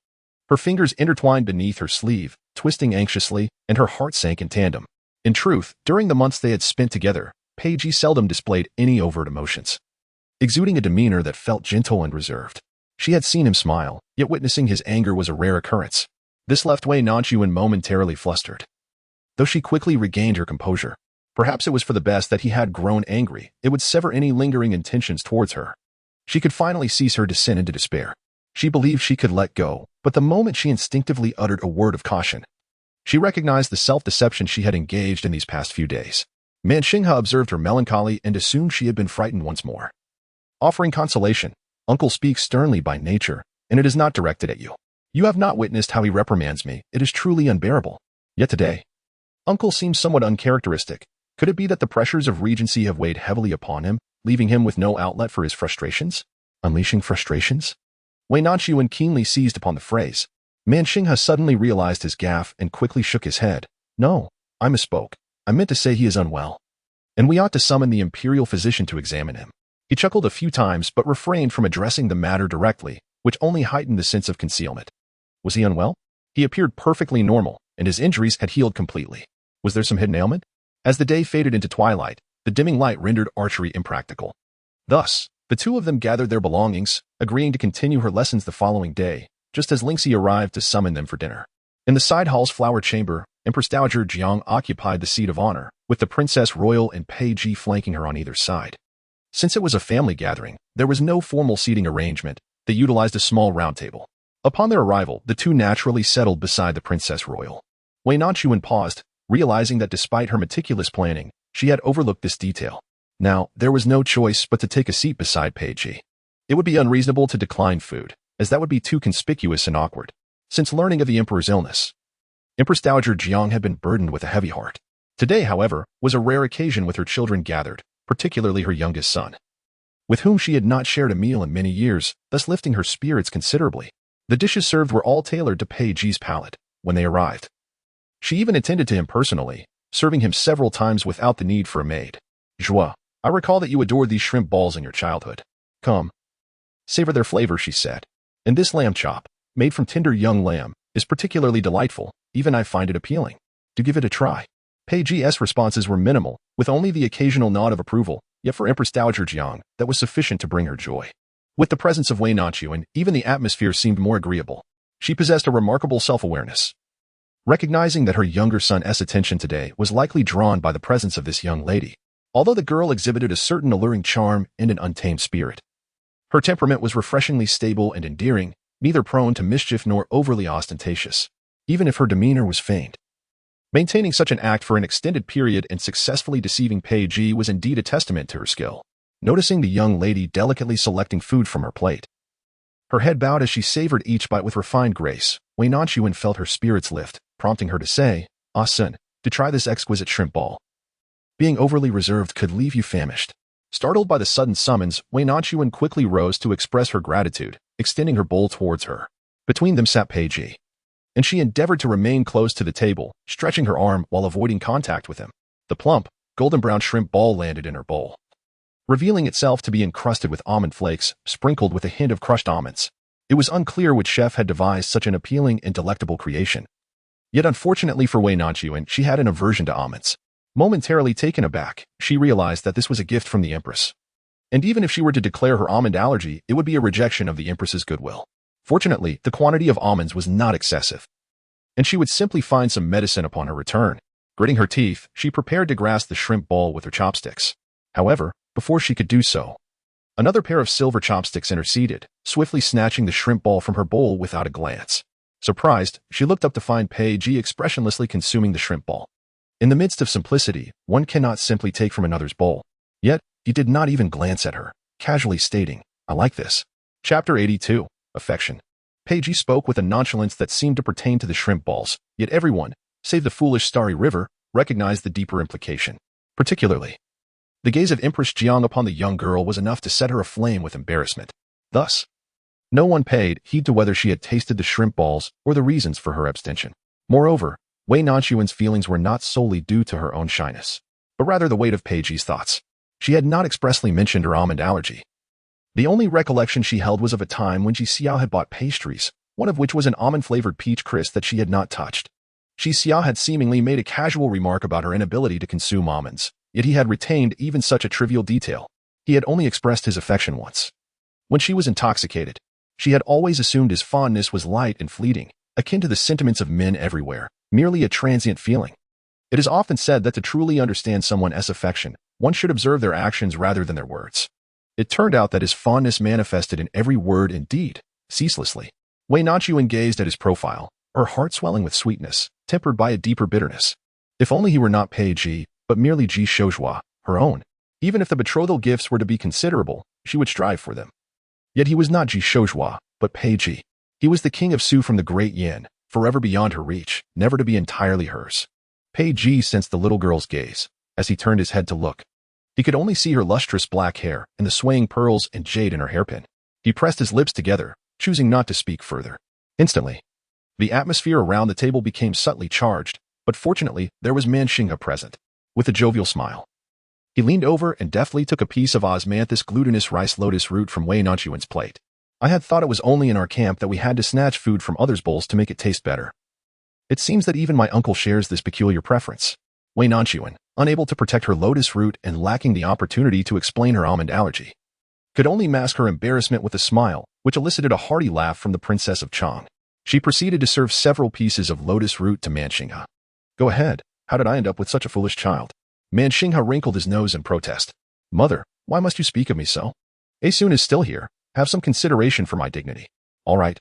Her fingers intertwined beneath her sleeve, twisting anxiously, and her heart sank in tandem. In truth, during the months they had spent together, Page seldom displayed any overt emotions, exuding a demeanor that felt gentle and reserved. She had seen him smile, yet witnessing his anger was a rare occurrence. This left Wei Nanxun momentarily flustered, though she quickly regained her composure. Perhaps it was for the best that he had grown angry. It would sever any lingering intentions towards her. She could finally cease her descent into despair. She believed she could let go, but the moment she instinctively uttered a word of caution, she recognized the self-deception she had engaged in these past few days. Nanxun observed her melancholy and assumed she had been frightened once more. Offering consolation, "Uncle speaks sternly by nature. and it is not directed at you. You have not witnessed how he reprimands me. It is truly unbearable. Yet today, Uncle seems somewhat uncharacteristic. Could it be that the pressures of regency have weighed heavily upon him, leaving him with no outlet for his frustrations? Unleashing frustrations? Wei Nanxun keenly seized upon the phrase. Man Xinghe suddenly realized his gaffe and quickly shook his head. No, I misspoke. I meant to say he is unwell, and we ought to summon the imperial physician to examine him. He chuckled a few times but refrained from addressing the matter directly, which only heightened the sense of concealment. Was he unwell? He appeared perfectly normal, and his injuries had healed completely. Was there some hidden ailment? As the day faded into twilight, the dimming light rendered archery impractical. Thus, the two of them gathered their belongings, agreeing to continue her lessons the following day, just as Lingxi arrived to summon them for dinner. In the side hall's flower chamber, Empress Dowager Jiang occupied the seat of honor, with the Princess Royal and Pei Ji flanking her on either side. Since it was a family gathering, there was no formal seating arrangement. They utilized a small round table. Upon their arrival, the two naturally settled beside the Princess Royal. Wei Nanxun paused, realizing that despite her meticulous planning, she had overlooked this detail. Now, there was no choice but to take a seat beside Pei Ji. It would be unreasonable to decline food, as that would be too conspicuous and awkward. Since learning of the Emperor's illness, Empress Dowager Jiang had been burdened with a heavy heart. Today, however, was a rare occasion with her children gathered, particularly her youngest son, with whom she had not shared a meal in many years, thus lifting her spirits considerably. The dishes served were all tailored to Pei Ji's palate when they arrived. She even attended to him personally, serving him several times without the need for a maid. Joie, I recall that you adored these shrimp balls in your childhood. Come, savor their flavor, she said. And this lamb chop, made from tender young lamb, is particularly delightful. Even I find it appealing. Do give it a try. Pei Ji's responses were minimal, with only the occasional nod of approval, yet for Empress Dowager Jiang, that was sufficient to bring her joy. With the presence of Wei Nanxun, even the atmosphere seemed more agreeable. She possessed a remarkable self-awareness. Recognizing that her younger son's attention today was likely drawn by the presence of this young lady, although the girl exhibited a certain alluring charm and an untamed spirit. Her temperament was refreshingly stable and endearing, neither prone to mischief nor overly ostentatious, even if her demeanor was feigned. Maintaining such an act for an extended period and successfully deceiving Pei Ji was indeed a testament to her skill. Noticing the young lady delicately selecting food from her plate, her head bowed as she savored each bite with refined grace, Wei Nanxun felt her spirits lift, prompting her to say, "Ah son, to try this exquisite shrimp ball. Being overly reserved could leave you famished." Startled by the sudden summons, Wei Nanxun quickly rose to express her gratitude, extending her bowl towards her. Between them sat Pei Ji, and she endeavored to remain close to the table, stretching her arm while avoiding contact with him. The plump, golden-brown shrimp ball landed in her bowl, revealing itself to be encrusted with almond flakes, sprinkled with a hint of crushed almonds. It was unclear which chef had devised such an appealing and delectable creation. Yet unfortunately for Wei Nanxun, she had an aversion to almonds. Momentarily taken aback, she realized that this was a gift from the Empress. And even if she were to declare her almond allergy, it would be a rejection of the Empress's goodwill. Fortunately, the quantity of almonds was not excessive, and she would simply find some medicine upon her return. Gritting her teeth, she prepared to grasp the shrimp ball with her chopsticks. However, before she could do so, another pair of silver chopsticks interceded, swiftly snatching the shrimp ball from her bowl without a glance. Surprised, she looked up to find Pei Ji expressionlessly consuming the shrimp ball. In the midst of simplicity, one cannot simply take from another's bowl. Yet, he did not even glance at her, casually stating, "I like this." Chapter 82. Affection. Pei Ji spoke with a nonchalance that seemed to pertain to the shrimp balls, yet everyone, save the foolish Starry River, recognized the deeper implication. Particularly, the gaze of Empress Jiang upon the young girl was enough to set her aflame with embarrassment. Thus, no one paid heed to whether she had tasted the shrimp balls or the reasons for her abstention. Moreover, Wei Nanxun's feelings were not solely due to her own shyness, but rather the weight of Pei Ji's thoughts. She had not expressly mentioned her almond allergy. The only recollection she held was of a time when Ji Xiao had bought pastries, one of which was an almond-flavored peach crisp that she had not touched. Ji Xiao had seemingly made a casual remark about her inability to consume almonds, yet he had retained even such a trivial detail. He had only expressed his affection once, when she was intoxicated. She had always assumed his fondness was light and fleeting, akin to the sentiments of men everywhere, merely a transient feeling. It is often said that to truly understand someone's affection, one should observe their actions rather than their words. It turned out that his fondness manifested in every word and deed, ceaselessly. Wei Nanxun gazed at his profile, her heart swelling with sweetness, tempered by a deeper bitterness. If only he were not Pei Ji, but merely Ji Shouzhua, her own. Even if the betrothal gifts were to be considerable, she would strive for them. Yet he was not Ji Shouzhua, But Peiji, he was the king of Su from the Great Yin, forever beyond her reach, never to be entirely hers. Peiji sensed the little girl's gaze as he turned his head to look. He could only see her lustrous black hair and the swaying pearls and jade in her hairpin. He pressed his lips together, choosing not to speak further. Instantly, the atmosphere around the table became subtly charged, but fortunately, there was Manxingha present. With a jovial smile, he leaned over and deftly took a piece of osmanthus glutinous rice lotus root from Wei Nanxun's plate. I had thought it was only in our camp that we had to snatch food from others' bowls to make it taste better. It seems that even my uncle shares this peculiar preference. Wei Nanxun, unable to protect her lotus root and lacking the opportunity to explain her almond allergy, could only mask her embarrassment with a smile, which elicited a hearty laugh from the Princess of Chang. She proceeded to serve several pieces of lotus root to Manxingha. Go ahead, how did I end up with such a foolish child? Manxingha wrinkled his nose in protest. Mother, why must you speak of me so? Asun is still here. Have some consideration for my dignity. All right,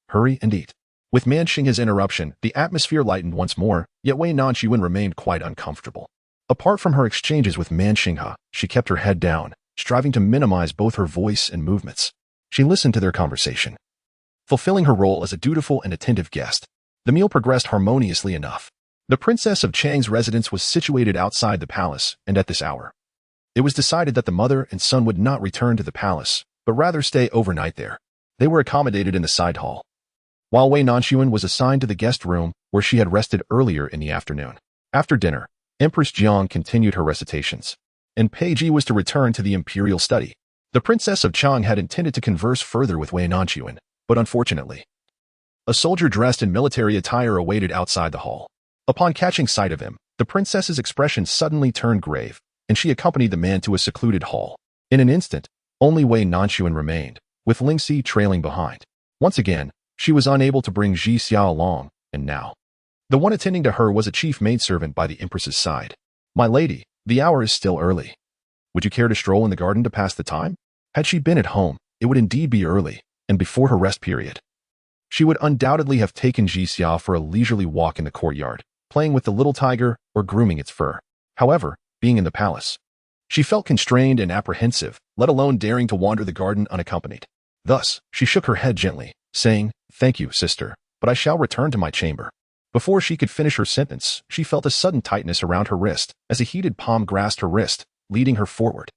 hurry and eat. With Manxingha's interruption, the atmosphere lightened once more, yet Wei Nanxun remained quite uncomfortable. Apart from her exchanges with Manxingha, she kept her head down, striving to minimize both her voice and movements. She listened to their conversation, fulfilling her role as a dutiful and attentive guest. The meal progressed harmoniously enough. The Princess of Chang's residence was situated outside the palace, and at this hour, it was decided that the mother and son would not return to the palace, but rather stay overnight there. They were accommodated in the side hall, while Wei Nanxun was assigned to the guest room where she had rested earlier in the afternoon. After dinner, Empress Jiang continued her recitations, and Peiji was to return to the imperial study. The Princess of Chang had intended to converse further with Wei Nanxun, but unfortunately, a soldier dressed in military attire awaited outside the hall. Upon catching sight of him, the princess's expression suddenly turned grave, and she accompanied the man to a secluded hall. In an instant, only Wei Nanxun remained, with Lingxi trailing behind. Once again, she was unable to bring Ji Xiao along, and now, the one attending to her was a chief maidservant by the empress's side. My lady, the hour is still early. Would you care to stroll in the garden to pass the time? Had she been at home, it would indeed be early, and before her rest period. She would undoubtedly have taken Ji Xiao for a leisurely walk in the courtyard, playing with the little tiger or grooming its fur. However, being in the palace, she felt constrained and apprehensive, let alone daring to wander the garden unaccompanied. Thus, she shook her head gently, saying, "Thank you, sister, but I shall return to my chamber." Before she could finish her sentence, she felt a sudden tightness around her wrist as a heated palm grasped her wrist, leading her forward.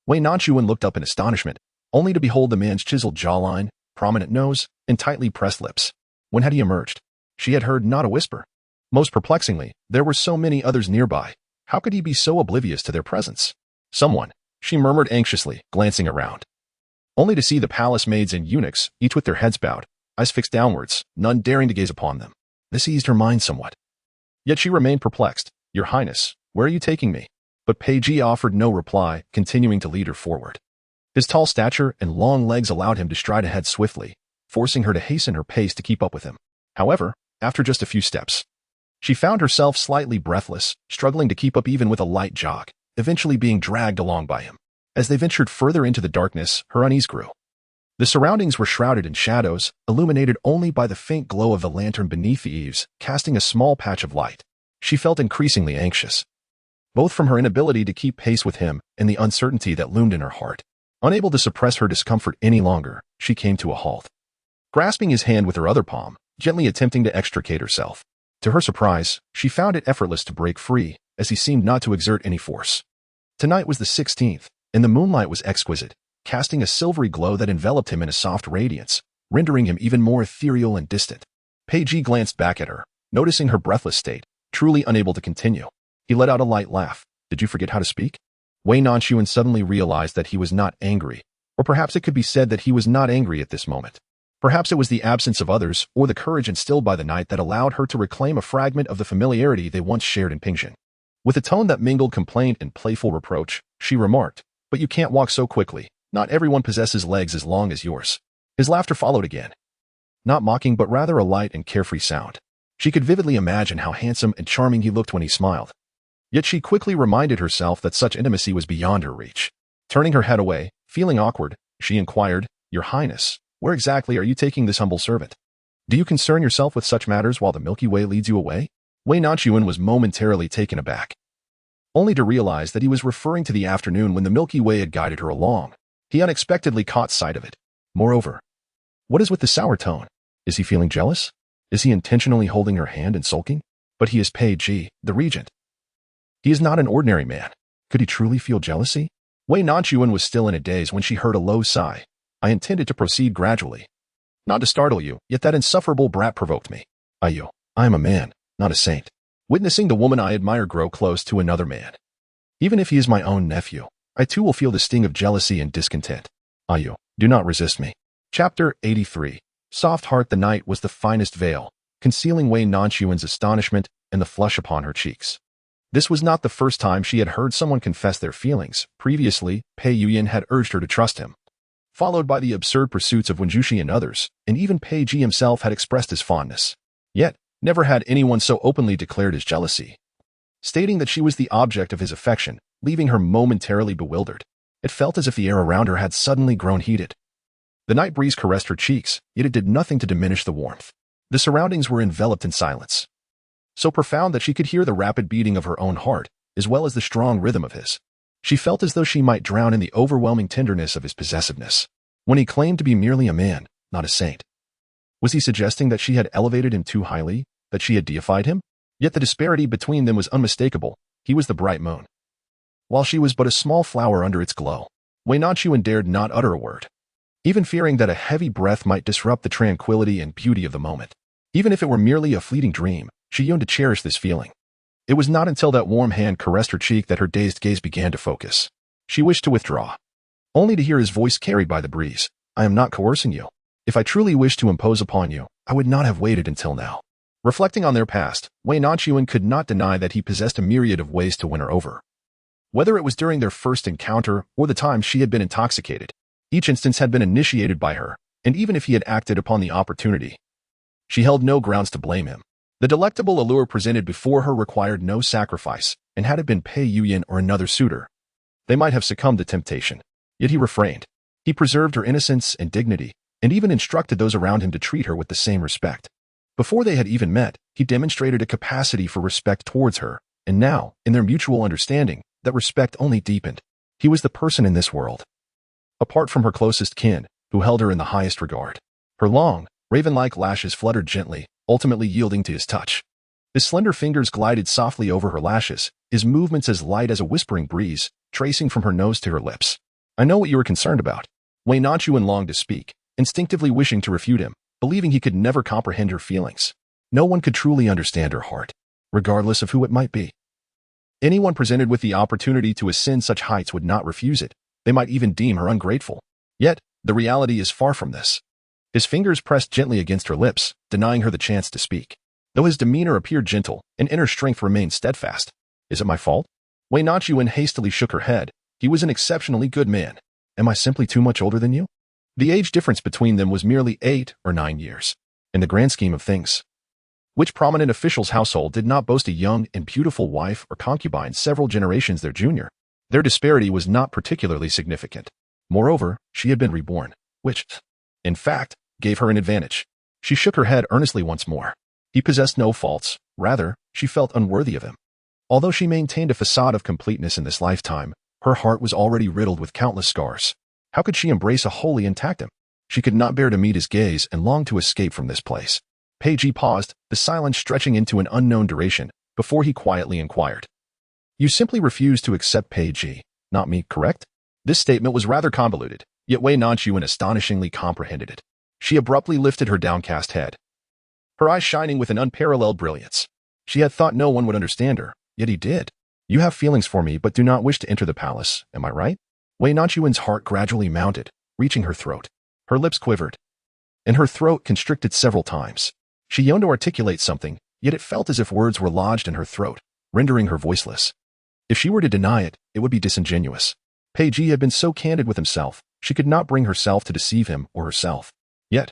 Wei Nanxun looked up in astonishment, only to behold the man's chiseled jawline, prominent nose, and tightly pressed lips. When had he emerged? She had heard not a whisper. Most perplexingly, there were so many others nearby. How could he be so oblivious to their presence? Someone, she murmured anxiously, glancing around, only to see the palace maids and eunuchs, each with their heads bowed, eyes fixed downwards, none daring to gaze upon them. This eased her mind somewhat. Yet she remained perplexed. Your Highness, where are you taking me? But Peiji offered no reply, continuing to lead her forward. His tall stature and long legs allowed him to stride ahead swiftly, forcing her to hasten her pace to keep up with him. However, after just a few steps, she found herself slightly breathless, struggling to keep up even with a light jog, eventually being dragged along by him. As they ventured further into the darkness, her unease grew. The surroundings were shrouded in shadows, illuminated only by the faint glow of the lantern beneath the eaves, casting a small patch of light. She felt increasingly anxious, both from her inability to keep pace with him and the uncertainty that loomed in her heart. Unable to suppress her discomfort any longer, she came to a halt, grasping his hand with her other palm, gently attempting to extricate herself. To her surprise, she found it effortless to break free, as he seemed not to exert any force. Tonight was the 16th, and the moonlight was exquisite, casting a silvery glow that enveloped him in a soft radiance, rendering him even more ethereal and distant. Peiji glanced back at her, noticing her breathless state, truly unable to continue. He let out a light laugh. Did you forget how to speak? Wei Nanxun suddenly realized that he was not angry, or perhaps it could be said that he was not angry at this moment. Perhaps it was the absence of others or the courage instilled by the night that allowed her to reclaim a fragment of the familiarity they once shared in Pingxin. With a tone that mingled complaint and playful reproach, she remarked, "But you can't walk so quickly. Not everyone possesses legs as long as yours." His laughter followed again, not mocking but rather a light and carefree sound. She could vividly imagine how handsome and charming he looked when he smiled. Yet she quickly reminded herself that such intimacy was beyond her reach. Turning her head away, feeling awkward, she inquired, "Your Highness, where exactly are you taking this humble servant? Do you concern yourself with such matters while the Milky Way leads you away?" Wei Nanxun was momentarily taken aback, only to realize that he was referring to the afternoon when the Milky Way had guided her along. He unexpectedly caught sight of it. Moreover, What is with the sour tone? Is he feeling jealous? Is he intentionally holding her hand and sulking? But he is Pei Ji, the regent. He is not an ordinary man. Could he truly feel jealousy? Wei Nanxun was still in a daze when she heard a low sigh. I intended to proceed gradually. Not to startle you, yet that insufferable brat provoked me. I am a man, not a saint. Witnessing the woman I admire grow close to another man. Even if he is my own nephew, I too will feel the sting of jealousy and discontent. Do not resist me. Chapter 83. Soft Heart. The night was the finest veil, concealing Wei Nanxuan's astonishment and the flush upon her cheeks. This was not the first time she had heard someone confess their feelings. Previously, Pei Yuyan had urged her to trust him, followed by the absurd pursuits of Wenjushi and others, and even Pei Ji himself had expressed his fondness. Yet, never had anyone so openly declared his jealousy, stating that she was the object of his affection, leaving her momentarily bewildered. It felt as if the air around her had suddenly grown heated. The night breeze caressed her cheeks, yet it did nothing to diminish the warmth. The surroundings were enveloped in silence, so profound that she could hear the rapid beating of her own heart, as well as the strong rhythm of his. She felt as though she might drown in the overwhelming tenderness of his possessiveness, when he claimed to be merely a man, not a saint. Was he suggesting that she had elevated him too highly, that she had deified him? Yet the disparity between them was unmistakable. He was the bright moon, while she was but a small flower under its glow. Wei Nanxuan dared not utter a word, even fearing that a heavy breath might disrupt the tranquility and beauty of the moment. Even if it were merely a fleeting dream, she yearned to cherish this feeling. It was not until that warm hand caressed her cheek that her dazed gaze began to focus. She wished to withdraw, only to hear his voice carried by the breeze. I am not coercing you. If I truly wished to impose upon you, I would not have waited until now. Reflecting on their past, Wei Nanxuan could not deny that he possessed a myriad of ways to win her over. Whether it was during their first encounter or the time she had been intoxicated, each instance had been initiated by her, and even if he had acted upon the opportunity, she held no grounds to blame him. The delectable allure presented before her required no sacrifice, and had it been Pei Yuyan or another suitor, they might have succumbed to temptation. Yet he refrained. He preserved her innocence and dignity, and even instructed those around him to treat her with the same respect. Before they had even met, he demonstrated a capacity for respect towards her, and now, in their mutual understanding, that respect only deepened. He was the person in this world, apart from her closest kin, who held her in the highest regard. Her long, raven-like lashes fluttered gently, ultimately yielding to his touch. His slender fingers glided softly over her lashes, his movements as light as a whispering breeze, tracing from her nose to her lips. I know what you are concerned about. Wei Nanxuan longed to speak, instinctively wishing to refute him, believing he could never comprehend her feelings. No one could truly understand her heart, regardless of who it might be. Anyone presented with the opportunity to ascend such heights would not refuse it. They might even deem her ungrateful. Yet, the reality is far from this. His fingers pressed gently against her lips, denying her the chance to speak. Though his demeanor appeared gentle, and inner strength remained steadfast. Is it my fault? Wei Nanxuan hastily shook her head. He was an exceptionally good man. Am I simply too much older than you? The age difference between them was merely 8 or 9 years. In the grand scheme of things, which prominent official's household did not boast a young and beautiful wife or concubine several generations their junior? Their disparity was not particularly significant. Moreover, she had been reborn, which, in fact, gave her an advantage. She shook her head earnestly once more. He possessed no faults. Rather, she felt unworthy of him. Although she maintained a facade of completeness in this lifetime, her heart was already riddled with countless scars. How could she embrace a wholly intact him? She could not bear to meet his gaze and longed to escape from this place. Pei Ji paused, the silence stretching into an unknown duration, before he quietly inquired. You simply refuse to accept Pei Ji, not me, correct? This statement was rather convoluted, yet Wei Nanxuan astonishingly comprehended it. She abruptly lifted her downcast head, her eyes shining with an unparalleled brilliance. She had thought no one would understand her, yet he did. You have feelings for me but do not wish to enter the palace, am I right? Wei Nanxuan's heart gradually mounted, reaching her throat. Her lips quivered, and her throat constricted several times. She yearned to articulate something, yet it felt as if words were lodged in her throat, rendering her voiceless. If she were to deny it, it would be disingenuous. Pei Ji had been so candid with himself, she could not bring herself to deceive him or herself. Yet,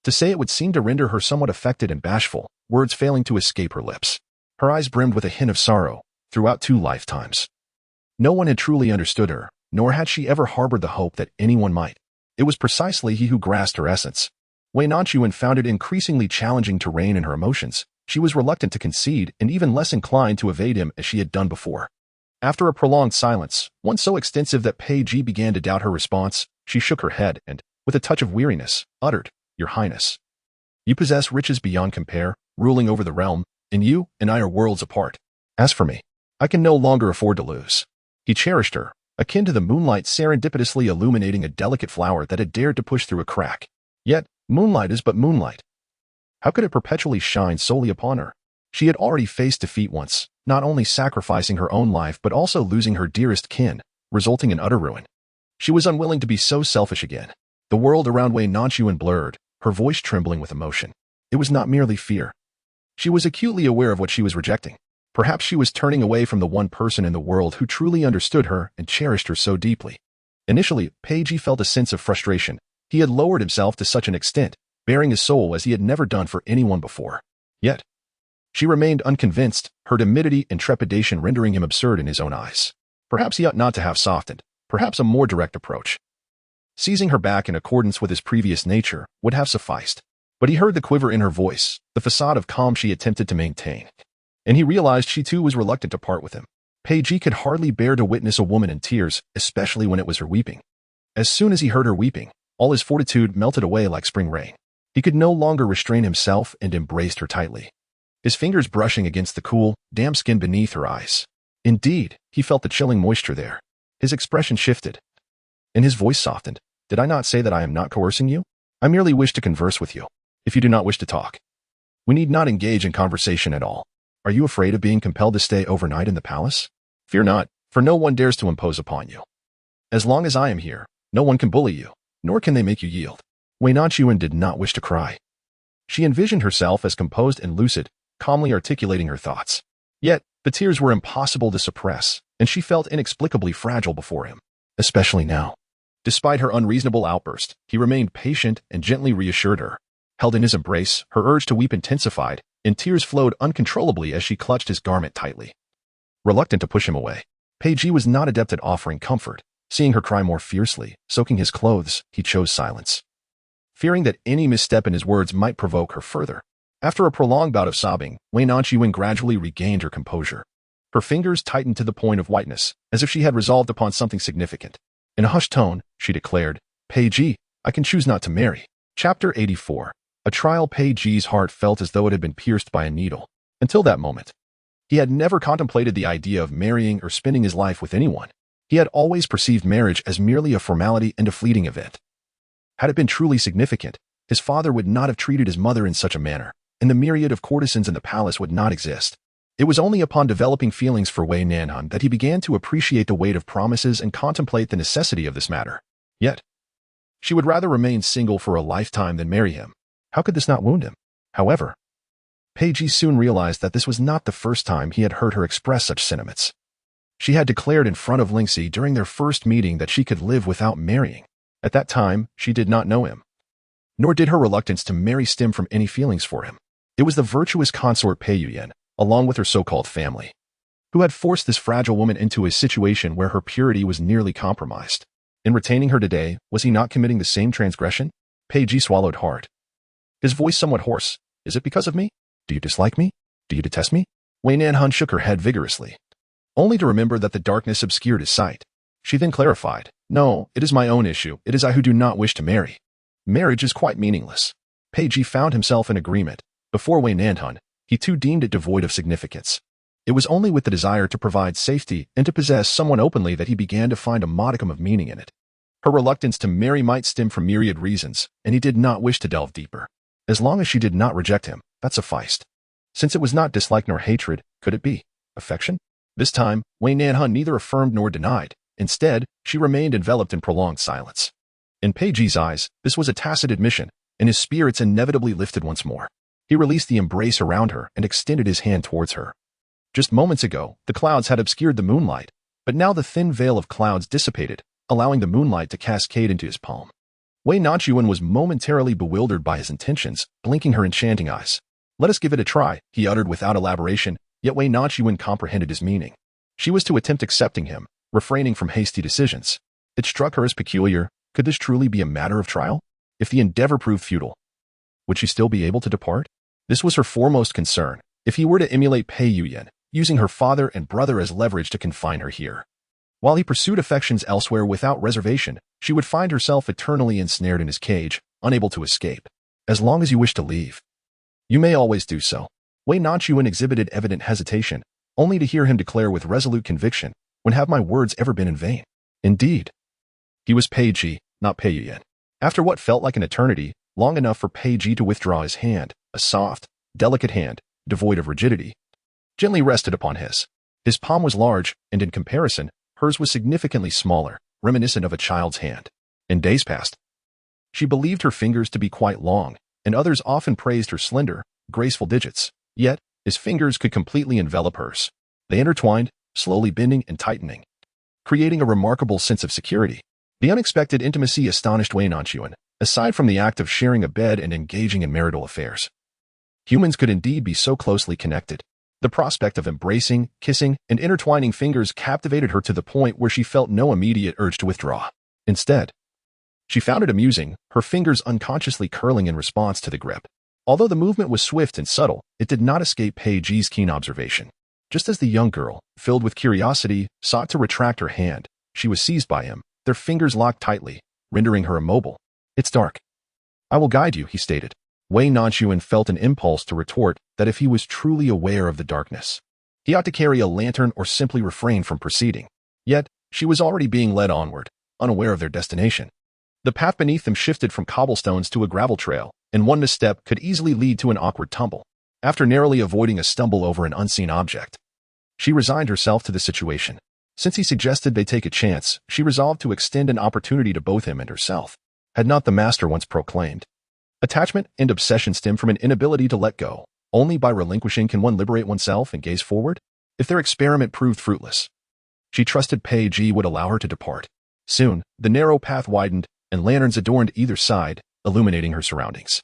to say it would seem to render her somewhat affected and bashful, words failing to escape her lips. Her eyes brimmed with a hint of sorrow, throughout 2 lifetimes. No one had truly understood her, nor had she ever harbored the hope that anyone might. It was precisely he who grasped her essence. Wei Nanxuan found it increasingly challenging to rein in her emotions. She was reluctant to concede and even less inclined to evade him as she had done before. After a prolonged silence, one so extensive that Pei Ji began to doubt her response, she shook her head and, with a touch of weariness, uttered, Your Highness. You possess riches beyond compare, ruling over the realm, and you and I are worlds apart. As for me, I can no longer afford to lose. He cherished her, akin to the moonlight serendipitously illuminating a delicate flower that had dared to push through a crack. Yet, moonlight is but moonlight. How could it perpetually shine solely upon her? She had already faced defeat once, not only sacrificing her own life but also losing her dearest kin, resulting in utter ruin. She was unwilling to be so selfish again. The world around Wei Nanxun blurred, her voice trembling with emotion. It was not merely fear. She was acutely aware of what she was rejecting. Perhaps she was turning away from the one person in the world who truly understood her and cherished her so deeply. Initially, Peiji felt a sense of frustration. He had lowered himself to such an extent, bearing his soul as he had never done for anyone before. Yet, she remained unconvinced, her timidity and trepidation rendering him absurd in his own eyes. Perhaps he ought not to have softened, perhaps a more direct approach. Seizing her back in accordance with his previous nature would have sufficed. But he heard the quiver in her voice, the facade of calm she attempted to maintain. And he realized she too was reluctant to part with him. Peiji could hardly bear to witness a woman in tears, especially when it was her weeping. As soon as he heard her weeping, all his fortitude melted away like spring rain. He could no longer restrain himself and embraced her tightly, his fingers brushing against the cool, damp skin beneath her eyes. Indeed, he felt the chilling moisture there. His expression shifted, and his voice softened. Did I not say that I am not coercing you? I merely wish to converse with you. If you do not wish to talk, we need not engage in conversation at all. Are you afraid of being compelled to stay overnight in the palace? Fear not, for no one dares to impose upon you. As long as I am here, no one can bully you, nor can they make you yield. Wei Nanxun did not wish to cry. She envisioned herself as composed and lucid, calmly articulating her thoughts. Yet, the tears were impossible to suppress, and she felt inexplicably fragile before him, especially now. Despite her unreasonable outburst, he remained patient and gently reassured her. Held in his embrace, her urge to weep intensified, and tears flowed uncontrollably as she clutched his garment tightly. Reluctant to push him away, Peiji was not adept at offering comfort. Seeing her cry more fiercely, soaking his clothes, he chose silence, fearing that any misstep in his words might provoke her further. After a prolonged bout of sobbing, Wei Nanxun gradually regained her composure. Her fingers tightened to the point of whiteness, as if she had resolved upon something significant. In a hushed tone, she declared, Peiji, I can choose not to marry. Chapter 84. A trial. Peiji's heart felt as though it had been pierced by a needle. Until that moment, he had never contemplated the idea of marrying or spending his life with anyone. He had always perceived marriage as merely a formality and a fleeting event. Had it been truly significant, his father would not have treated his mother in such a manner, and the myriad of courtesans in the palace would not exist. It was only upon developing feelings for Wei Nanxun that he began to appreciate the weight of promises and contemplate the necessity of this matter. Yet, she would rather remain single for a lifetime than marry him. How could this not wound him? However, Peiji soon realized that this was not the first time he had heard her express such sentiments. She had declared in front of Lingxi during their first meeting that she could live without marrying. At that time, she did not know him. Nor did her reluctance to marry stem from any feelings for him. It was the virtuous consort Pei Yuyan, along with her so-called family, who had forced this fragile woman into a situation where her purity was nearly compromised. In retaining her today, was he not committing the same transgression? Peiji swallowed hard, his voice somewhat hoarse. Is it because of me? Do you dislike me? Do you detest me? Wei Nanxun shook her head vigorously, only to remember that the darkness obscured his sight. She then clarified, No, it is my own issue. It is I who do not wish to marry. Marriage is quite meaningless. Peiji found himself in agreement. Before Wei Nanxun, he too deemed it devoid of significance. It was only with the desire to provide safety and to possess someone openly that he began to find a modicum of meaning in it. Her reluctance to marry might stem from myriad reasons, and he did not wish to delve deeper. As long as she did not reject him, that sufficed. Since it was not dislike nor hatred, could it be affection? This time, Wei Nanxun neither affirmed nor denied. Instead, she remained enveloped in prolonged silence. In Peiji's eyes, this was a tacit admission, and his spirits inevitably lifted once more. He released the embrace around her and extended his hand towards her. Just moments ago, the clouds had obscured the moonlight, but now the thin veil of clouds dissipated, allowing the moonlight to cascade into his palm. Wei Nanxun was momentarily bewildered by his intentions, blinking her enchanting eyes. Let us give it a try, he uttered without elaboration, yet Wei Nanxun comprehended his meaning. She was to attempt accepting him, refraining from hasty decisions. It struck her as peculiar. Could this truly be a matter of trial? If the endeavor proved futile, would she still be able to depart? This was her foremost concern. If he were to emulate Pei Yuyan, using her father and brother as leverage to confine her here, while he pursued affections elsewhere without reservation, she would find herself eternally ensnared in his cage, unable to escape. As long as you wish to leave, you may always do so. Wei Nanxun exhibited evident hesitation, only to hear him declare with resolute conviction, "When have my words ever been in vain?" Indeed, he was Pei Ji, not Pei Yuan. After what felt like an eternity, long enough for Pei Ji to withdraw his hand, a soft, delicate hand, devoid of rigidity, gently rested upon his. His palm was large, and in comparison, hers was significantly smaller, reminiscent of a child's hand. In days past, she believed her fingers to be quite long, and others often praised her slender, graceful digits. Yet, his fingers could completely envelop hers. They intertwined, slowly bending and tightening, creating a remarkable sense of security. The unexpected intimacy astonished Wei Nanxun, aside from the act of sharing a bed and engaging in marital affairs. Humans could indeed be so closely connected. The prospect of embracing, kissing, and intertwining fingers captivated her to the point where she felt no immediate urge to withdraw. Instead, she found it amusing, her fingers unconsciously curling in response to the grip. Although the movement was swift and subtle, it did not escape Pei Ji's keen observation. Just as the young girl, filled with curiosity, sought to retract her hand, she was seized by him, their fingers locked tightly, rendering her immobile. "It's dark. I will guide you," he stated. Wei Nanxun felt an impulse to retort that if he was truly aware of the darkness, he ought to carry a lantern or simply refrain from proceeding. Yet, she was already being led onward, unaware of their destination. The path beneath them shifted from cobblestones to a gravel trail, and one misstep could easily lead to an awkward tumble. After narrowly avoiding a stumble over an unseen object, she resigned herself to the situation. Since he suggested they take a chance, she resolved to extend an opportunity to both him and herself. Had not the master once proclaimed, "Attachment and obsession stem from an inability to let go. Only by relinquishing can one liberate oneself and gaze forward?" If their experiment proved fruitless, she trusted Pei Ji would allow her to depart. Soon, the narrow path widened, and lanterns adorned either side, illuminating her surroundings.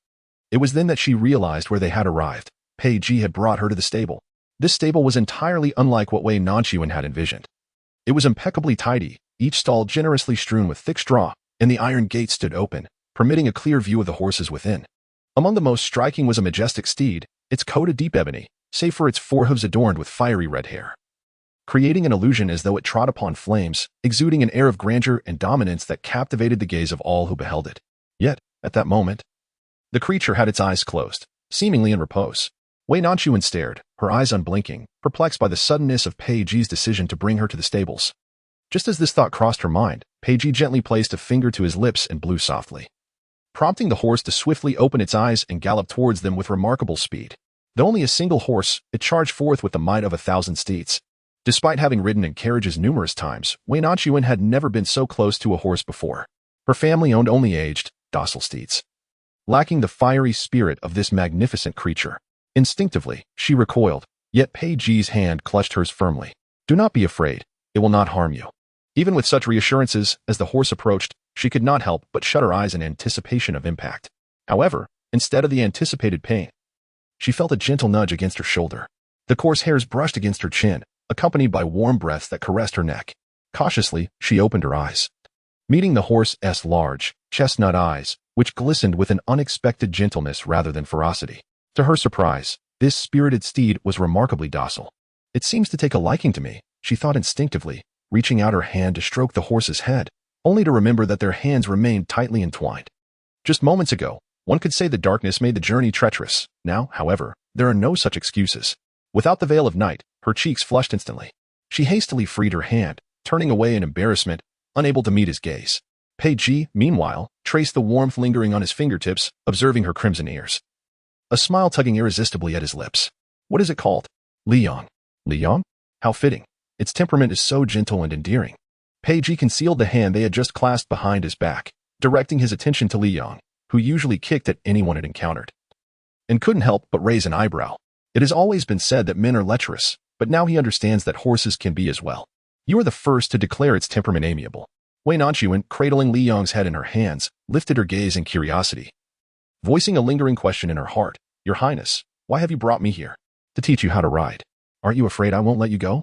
It was then that she realized where they had arrived. Pei Ji had brought her to the stable. This stable was entirely unlike what Wei Nanxun had envisioned. It was impeccably tidy, each stall generously strewn with thick straw, and the iron gate stood open, permitting a clear view of the horses within. Among the most striking was a majestic steed, its coat a deep ebony, save for its forehooves adorned with fiery red hair, creating an illusion as though it trod upon flames, exuding an air of grandeur and dominance that captivated the gaze of all who beheld it. Yet, at that moment, the creature had its eyes closed, seemingly in repose. Wei Nanxun stared, her eyes unblinking, perplexed by the suddenness of Pei Ji's decision to bring her to the stables. Just as this thought crossed her mind, Pei Ji gently placed a finger to his lips and blew softly, prompting the horse to swiftly open its eyes and gallop towards them with remarkable speed. Though only a single horse, it charged forth with the might of 1,000 steeds. Despite having ridden in carriages numerous times, Wei Nanxun had never been so close to a horse before. Her family owned only aged, docile steeds, lacking the fiery spirit of this magnificent creature. Instinctively, she recoiled, yet Pei Ji's hand clutched hers firmly. "Do not be afraid. It will not harm you." Even with such reassurances, as the horse approached, she could not help but shut her eyes in anticipation of impact. However, instead of the anticipated pain, she felt a gentle nudge against her shoulder. The coarse hairs brushed against her chin, accompanied by warm breaths that caressed her neck. Cautiously, she opened her eyes, meeting the horse's large, chestnut eyes, which glistened with an unexpected gentleness rather than ferocity. To her surprise, this spirited steed was remarkably docile. "It seems to take a liking to me," she thought instinctively, reaching out her hand to stroke the horse's head, only to remember that their hands remained tightly entwined. Just moments ago, one could say the darkness made the journey treacherous. Now, however, there are no such excuses. Without the veil of night, her cheeks flushed instantly. She hastily freed her hand, turning away in embarrassment, unable to meet his gaze. Pei Ji, meanwhile, traced the warmth lingering on his fingertips, observing her crimson ears, a smile tugging irresistibly at his lips. "What is it called?" "Liyang." "Liyang? How fitting. Its temperament is so gentle and endearing." Pei Ji concealed the hand they had just clasped behind his back, directing his attention to Liyang, who usually kicked at anyone it encountered, and couldn't help but raise an eyebrow. It has always been said that men are lecherous, but now he understands that horses can be as well. "You are the first to declare its temperament amiable." Wei Nanxun, cradling Liyang's head in her hands, lifted her gaze in curiosity, voicing a lingering question in her heart. "Your Highness, why have you brought me here?" "To teach you how to ride. Aren't you afraid I won't let you go?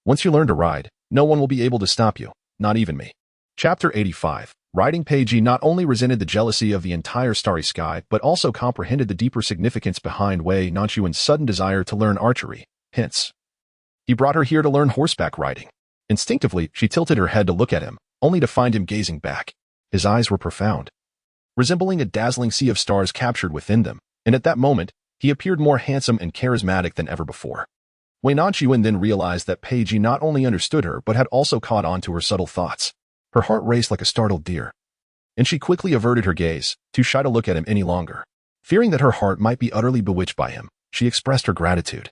Once you learn to ride, no one will be able to stop you, not even me." Chapter 85. Riding. Pei Ji not only resented the jealousy of the entire starry sky, but also comprehended the deeper significance behind Wei Nanxun's sudden desire to learn archery. Hence, he brought her here to learn horseback riding. Instinctively, she tilted her head to look at him, only to find him gazing back. His eyes were profound, resembling a dazzling sea of stars captured within them, and at that moment, he appeared more handsome and charismatic than ever before. Wei Nanxun then realized that Pei Ji not only understood her but had also caught on to her subtle thoughts. Her heart raced like a startled deer, and she quickly averted her gaze, too shy to look at him any longer. Fearing that her heart might be utterly bewitched by him, she expressed her gratitude.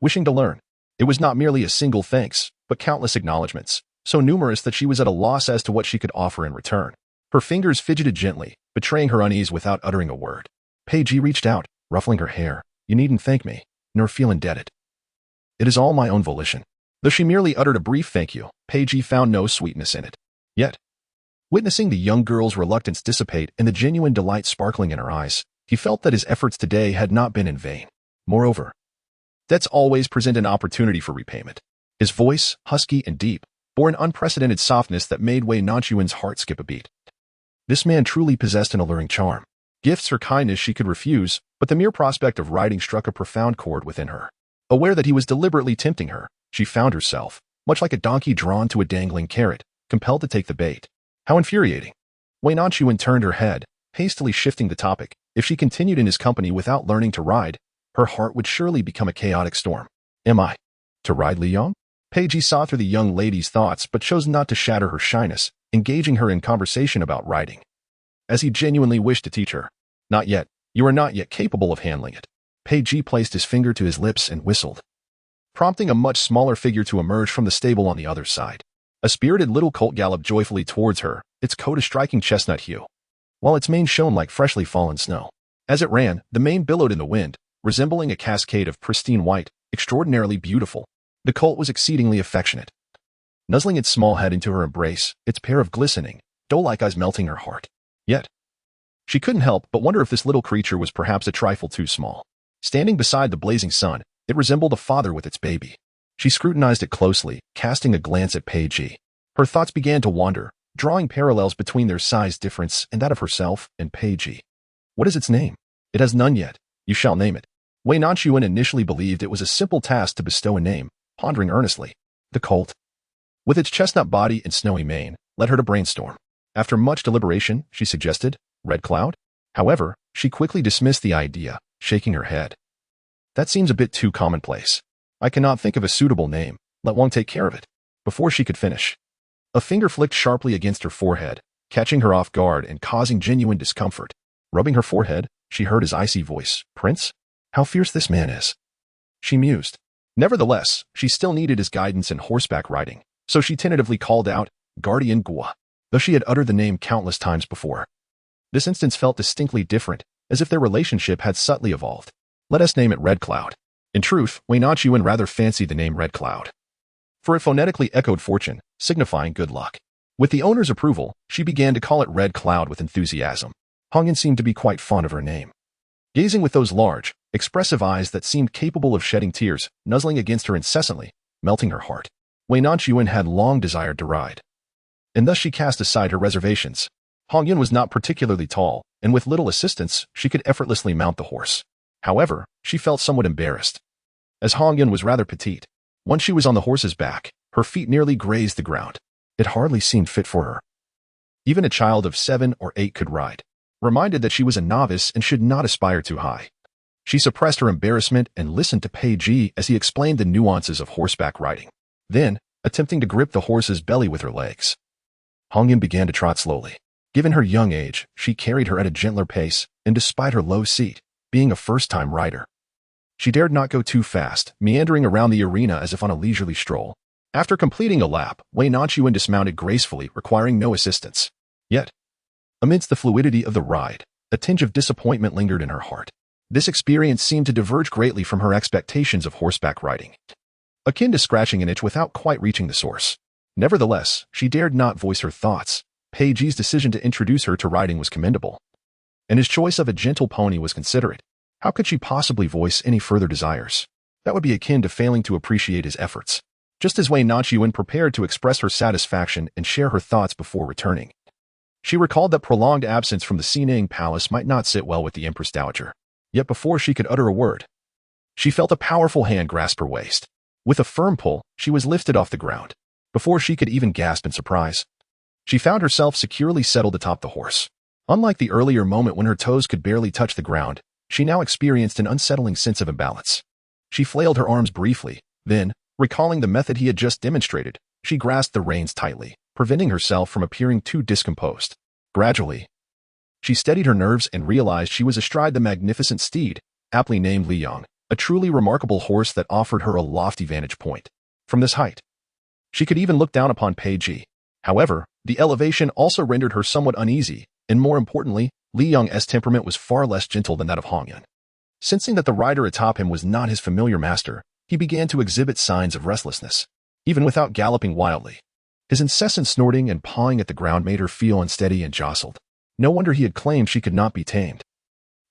Wishing to learn, it was not merely a single thanks, but countless acknowledgments, so numerous that she was at a loss as to what she could offer in return. Her fingers fidgeted gently, betraying her unease without uttering a word. Pei Ji reached out, ruffling her hair. "You needn't thank me, nor feel indebted. It is all my own volition." Though she merely uttered a brief thank you, Pei Ji found no sweetness in it. Yet, witnessing the young girl's reluctance dissipate and the genuine delight sparkling in her eyes, he felt that his efforts today had not been in vain. Moreover, debts always present an opportunity for repayment. His voice, husky and deep, bore an unprecedented softness that made Wei Nanxuan's heart skip a beat. This man truly possessed an alluring charm. Gifts or kindness she could refuse, but the mere prospect of riding struck a profound chord within her. Aware that he was deliberately tempting her, she found herself, much like a donkey drawn to a dangling carrot, compelled to take the bait. How infuriating. Wei Nanxuan turned her head, hastily shifting the topic. If she continued in his company without learning to ride, her heart would surely become a chaotic storm. Am I to ride Liang? Pei Ji saw through the young lady's thoughts but chose not to shatter her shyness, engaging her in conversation about riding. As he genuinely wished to teach her. Not yet. You are not yet capable of handling it. Pei Ji placed his finger to his lips and whistled, prompting a much smaller figure to emerge from the stable on the other side. A spirited little colt galloped joyfully towards her, its coat a striking chestnut hue, while its mane shone like freshly fallen snow. As it ran, the mane billowed in the wind, resembling a cascade of pristine white, extraordinarily beautiful. The colt was exceedingly affectionate, nuzzling its small head into her embrace, its pair of glistening, doe-like eyes melting her heart. Yet, she couldn't help but wonder if this little creature was perhaps a trifle too small. Standing beside the blazing sun, it resembled a father with its baby. She scrutinized it closely, casting a glance at Pei Ji. Her thoughts began to wander, drawing parallels between their size difference and that of herself and Pei Ji. What is its name? It has none yet. You shall name it. Wei Nanxuan initially believed it was a simple task to bestow a name, pondering earnestly. The colt, with its chestnut body and snowy mane, led her to brainstorm. After much deliberation, she suggested Red Cloud. However, she quickly dismissed the idea, shaking her head. That seems a bit too commonplace. I cannot think of a suitable name. Let Wang take care of it. Before she could finish, a finger flicked sharply against her forehead, catching her off guard and causing genuine discomfort. Rubbing her forehead, she heard his icy voice. Prince? How fierce this man is. She mused. Nevertheless, she still needed his guidance in horseback riding, so she tentatively called out, Guardian Gua, though she had uttered the name countless times before. This instance felt distinctly different, as if their relationship had subtly evolved. Let us name it Red Cloud. In truth, Wei Nanxuan rather fancied the name Red Cloud, for it phonetically echoed fortune, signifying good luck. With the owner's approval, she began to call it Red Cloud with enthusiasm. Hongyan seemed to be quite fond of her name. Gazing with those large, expressive eyes that seemed capable of shedding tears, nuzzling against her incessantly, melting her heart, Wei Nanxuan had long desired to ride. And thus she cast aside her reservations. Hongyan was not particularly tall, and with little assistance, she could effortlessly mount the horse. However, she felt somewhat embarrassed, as Hongyan was rather petite. Once she was on the horse's back, her feet nearly grazed the ground. It hardly seemed fit for her. Even a child of 7 or 8 could ride. Reminded that she was a novice and should not aspire too high, she suppressed her embarrassment and listened to Pei Ji as he explained the nuances of horseback riding. Then, attempting to grip the horse's belly with her legs, Hongyan began to trot slowly. Given her young age, she carried her at a gentler pace, and despite her low seat, being a first-time rider, she dared not go too fast, meandering around the arena as if on a leisurely stroll. After completing a lap, Wei Nanxuan dismounted gracefully, requiring no assistance. Yet, amidst the fluidity of the ride, a tinge of disappointment lingered in her heart. This experience seemed to diverge greatly from her expectations of horseback riding, akin to scratching an itch without quite reaching the source. Nevertheless, she dared not voice her thoughts. Pei Ji's decision to introduce her to riding was commendable, and his choice of a gentle pony was considerate. How could she possibly voice any further desires? That would be akin to failing to appreciate his efforts. Just as Wei Nanxuan prepared to express her satisfaction and share her thoughts before returning, she recalled that prolonged absence from the Xinang Palace might not sit well with the Empress Dowager. Yet before she could utter a word, she felt a powerful hand grasp her waist. With a firm pull, she was lifted off the ground. Before she could even gasp in surprise, she found herself securely settled atop the horse. Unlike the earlier moment when her toes could barely touch the ground, she now experienced an unsettling sense of imbalance. She flailed her arms briefly, then, recalling the method he had just demonstrated, she grasped the reins tightly, preventing herself from appearing too discomposed. Gradually, she steadied her nerves and realized she was astride the magnificent steed, aptly named Liyang, a truly remarkable horse that offered her a lofty vantage point. From this height, she could even look down upon Pei Ji. However, the elevation also rendered her somewhat uneasy, and more importantly, Liyang's temperament was far less gentle than that of Hongyan. Sensing that the rider atop him was not his familiar master, he began to exhibit signs of restlessness, even without galloping wildly. His incessant snorting and pawing at the ground made her feel unsteady and jostled. No wonder he had claimed she could not be tamed.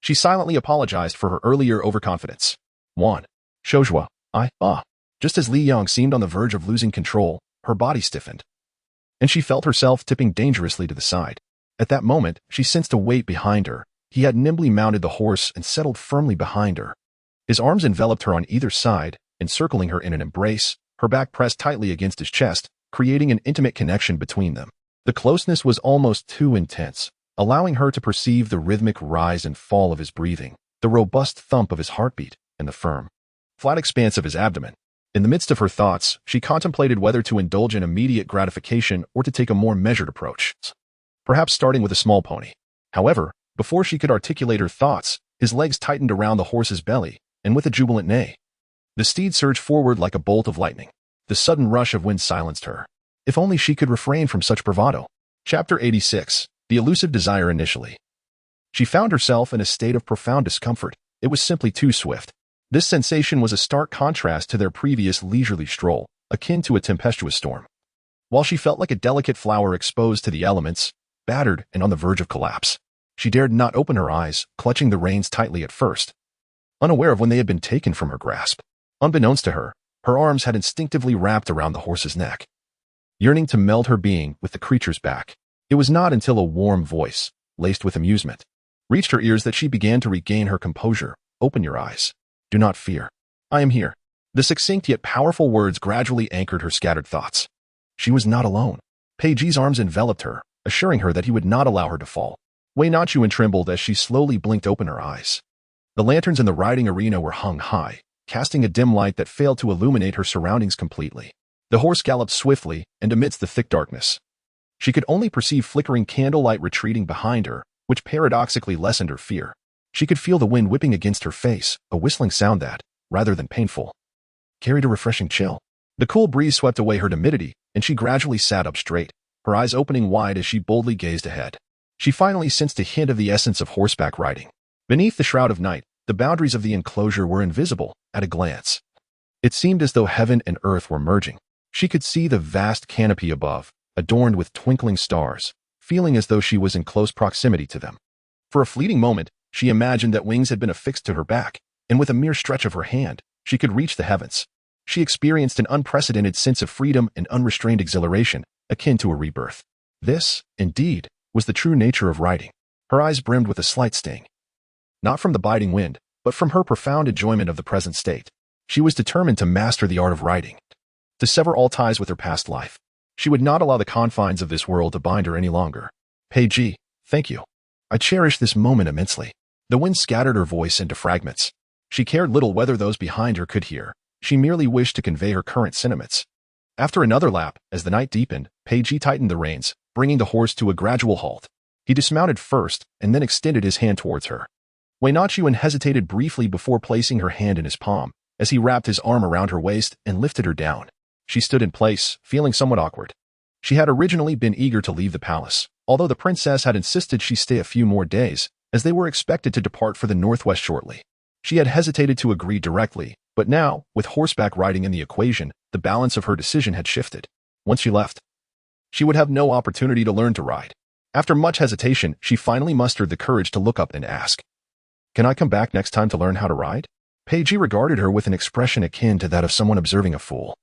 She silently apologized for her earlier overconfidence. 1. Shoujua, Just as Liyang seemed on the verge of losing control, her body stiffened, and she felt herself tipping dangerously to the side. At that moment, she sensed a weight behind her. He had nimbly mounted the horse and settled firmly behind her. His arms enveloped her on either side, encircling her in an embrace, her back pressed tightly against his chest, creating an intimate connection between them. The closeness was almost too intense, allowing her to perceive the rhythmic rise and fall of his breathing, the robust thump of his heartbeat, and the firm, flat expanse of his abdomen. In the midst of her thoughts, she contemplated whether to indulge in immediate gratification or to take a more measured approach, perhaps starting with a small pony. However, before she could articulate her thoughts, his legs tightened around the horse's belly, and with a jubilant neigh, the steed surged forward like a bolt of lightning. The sudden rush of wind silenced her. If only she could refrain from such bravado. Chapter 86. The elusive desire initially. She found herself in a state of profound discomfort. It was simply too swift. This sensation was a stark contrast to their previous leisurely stroll, akin to a tempestuous storm. While she felt like a delicate flower exposed to the elements, battered and on the verge of collapse, she dared not open her eyes, clutching the reins tightly at first, unaware of when they had been taken from her grasp. Unbeknownst to her, her arms had instinctively wrapped around the horse's neck, yearning to meld her being with the creature's back. It was not until a warm voice, laced with amusement, reached her ears that she began to regain her composure. Open your eyes. Do not fear. I am here. The succinct yet powerful words gradually anchored her scattered thoughts. She was not alone. Pei Ji's arms enveloped her, assuring her that he would not allow her to fall. Wei Nanxun trembled as she slowly blinked open her eyes. The lanterns in the riding arena were hung high, casting a dim light that failed to illuminate her surroundings completely. The horse galloped swiftly, and amidst the thick darkness, she could only perceive flickering candlelight retreating behind her, which paradoxically lessened her fear. She could feel the wind whipping against her face, a whistling sound that, rather than painful, carried a refreshing chill. The cool breeze swept away her timidity, and she gradually sat up straight, her eyes opening wide as she boldly gazed ahead. She finally sensed a hint of the essence of horseback riding. Beneath the shroud of night, the boundaries of the enclosure were invisible at a glance. It seemed as though heaven and earth were merging. She could see the vast canopy above, adorned with twinkling stars, feeling as though she was in close proximity to them. For a fleeting moment, she imagined that wings had been affixed to her back, and with a mere stretch of her hand, she could reach the heavens. She experienced an unprecedented sense of freedom and unrestrained exhilaration, akin to a rebirth. This, indeed, was the true nature of riding. Her eyes brimmed with a slight sting. Not from the biting wind, but from her profound enjoyment of the present state. She was determined to master the art of riding, to sever all ties with her past life. She would not allow the confines of this world to bind her any longer. Pei Ji, thank you. I cherish this moment immensely. The wind scattered her voice into fragments. She cared little whether those behind her could hear. She merely wished to convey her current sentiments. After another lap, as the night deepened, Pei Ji tightened the reins, bringing the horse to a gradual halt. He dismounted first, and then extended his hand towards her. Wei Nanxun hesitated briefly before placing her hand in his palm, as he wrapped his arm around her waist and lifted her down. She stood in place, feeling somewhat awkward. She had originally been eager to leave the palace, although the princess had insisted she stay a few more days, as they were expected to depart for the northwest shortly. She had hesitated to agree directly, but now, with horseback riding in the equation, the balance of her decision had shifted. Once she left, she would have no opportunity to learn to ride. After much hesitation, she finally mustered the courage to look up and ask, "Can I come back next time to learn how to ride?" Pei Ji regarded her with an expression akin to that of someone observing a fool.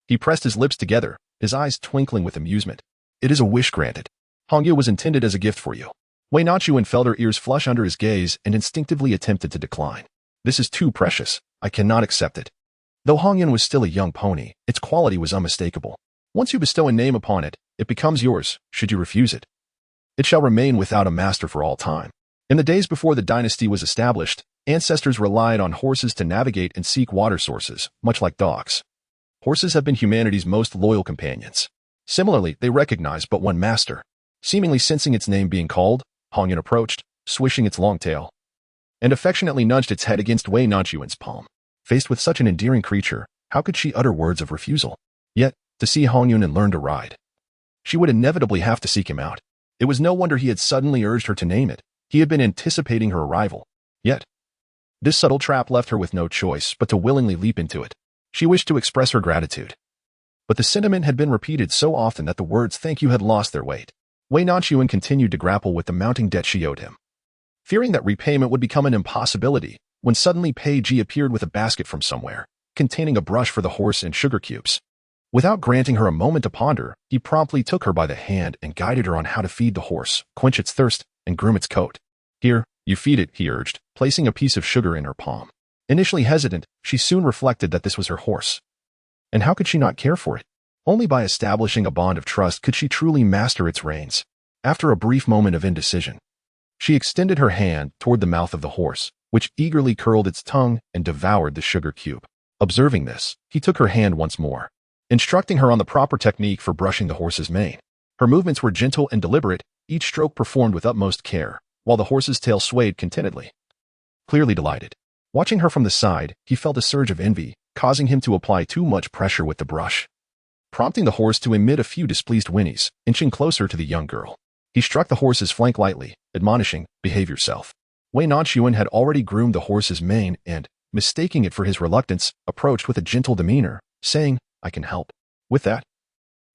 He pressed his lips together, his eyes twinkling with amusement. "It is a wish granted. Hongyu was intended as a gift for you." Wei Nanxun felt her ears flush under his gaze and instinctively attempted to decline. "This is too precious. I cannot accept it." Though Hongyan was still a young pony, its quality was unmistakable. Once you bestow a name upon it, it becomes yours, should you refuse it. It shall remain without a master for all time. In the days before the dynasty was established, ancestors relied on horses to navigate and seek water sources, much like dogs. Horses have been humanity's most loyal companions. Similarly, they recognize but one master. Seemingly sensing its name being called, Hongyun approached, swishing its long tail, and affectionately nudged its head against Wei Nanxun's palm. Faced with such an endearing creature, how could she utter words of refusal? Yet, to see Hongyun and learn to ride, she would inevitably have to seek him out. It was no wonder he had suddenly urged her to name it. He had been anticipating her arrival. Yet, this subtle trap left her with no choice but to willingly leap into it. She wished to express her gratitude, but the sentiment had been repeated so often that the words thank you had lost their weight. Wei Nanxun continued to grapple with the mounting debt she owed him, fearing that repayment would become an impossibility, when suddenly Pei Ji appeared with a basket from somewhere, containing a brush for the horse and sugar cubes. Without granting her a moment to ponder, he promptly took her by the hand and guided her on how to feed the horse, quench its thirst, and groom its coat. Here, you feed it, he urged, placing a piece of sugar in her palm. Initially hesitant, she soon reflected that this was her horse. And how could she not care for it? Only by establishing a bond of trust could she truly master its reins. After a brief moment of indecision, she extended her hand toward the mouth of the horse, which eagerly curled its tongue and devoured the sugar cube. Observing this, he took her hand once more, instructing her on the proper technique for brushing the horse's mane. Her movements were gentle and deliberate, each stroke performed with utmost care, while the horse's tail swayed contentedly. Clearly delighted. Watching her from the side, he felt a surge of envy, causing him to apply too much pressure with the brush, prompting the horse to emit a few displeased whinnies, inching closer to the young girl. He struck the horse's flank lightly, admonishing, behave yourself. Wei Nanxun had already groomed the horse's mane and, mistaking it for his reluctance, approached with a gentle demeanor, saying, I can help. With that,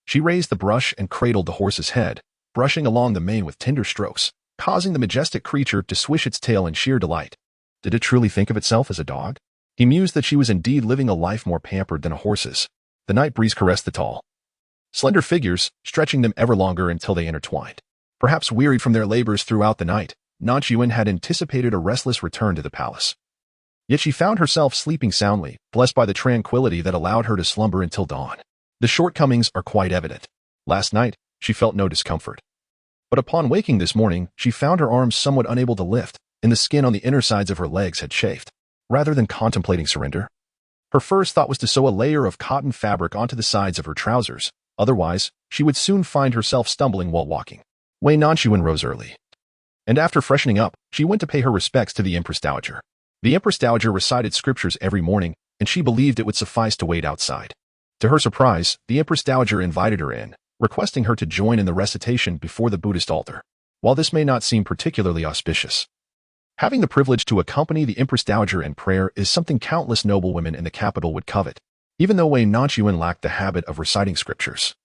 she raised the brush and cradled the horse's head, brushing along the mane with tender strokes, causing the majestic creature to swish its tail in sheer delight. Did it truly think of itself as a dog? He mused that she was indeed living a life more pampered than a horse's. The night breeze caressed the tall, slender figures, stretching them ever longer until they intertwined. Perhaps wearied from their labors throughout the night, Nanxun had anticipated a restless return to the palace. Yet she found herself sleeping soundly, blessed by the tranquility that allowed her to slumber until dawn. The shortcomings are quite evident. Last night, she felt no discomfort. But upon waking this morning, she found her arms somewhat unable to lift, and the skin on the inner sides of her legs had chafed. Rather than contemplating surrender, her first thought was to sew a layer of cotton fabric onto the sides of her trousers. Otherwise, she would soon find herself stumbling while walking. Wei Nanxun rose early, and after freshening up, she went to pay her respects to the Empress Dowager. The Empress Dowager recited scriptures every morning, and she believed it would suffice to wait outside. To her surprise, the Empress Dowager invited her in, requesting her to join in the recitation before the Buddhist altar. While this may not seem particularly auspicious, having the privilege to accompany the Empress Dowager in prayer is something countless noblewomen in the capital would covet. Even though Wei Nanxun lacked the habit of reciting scriptures,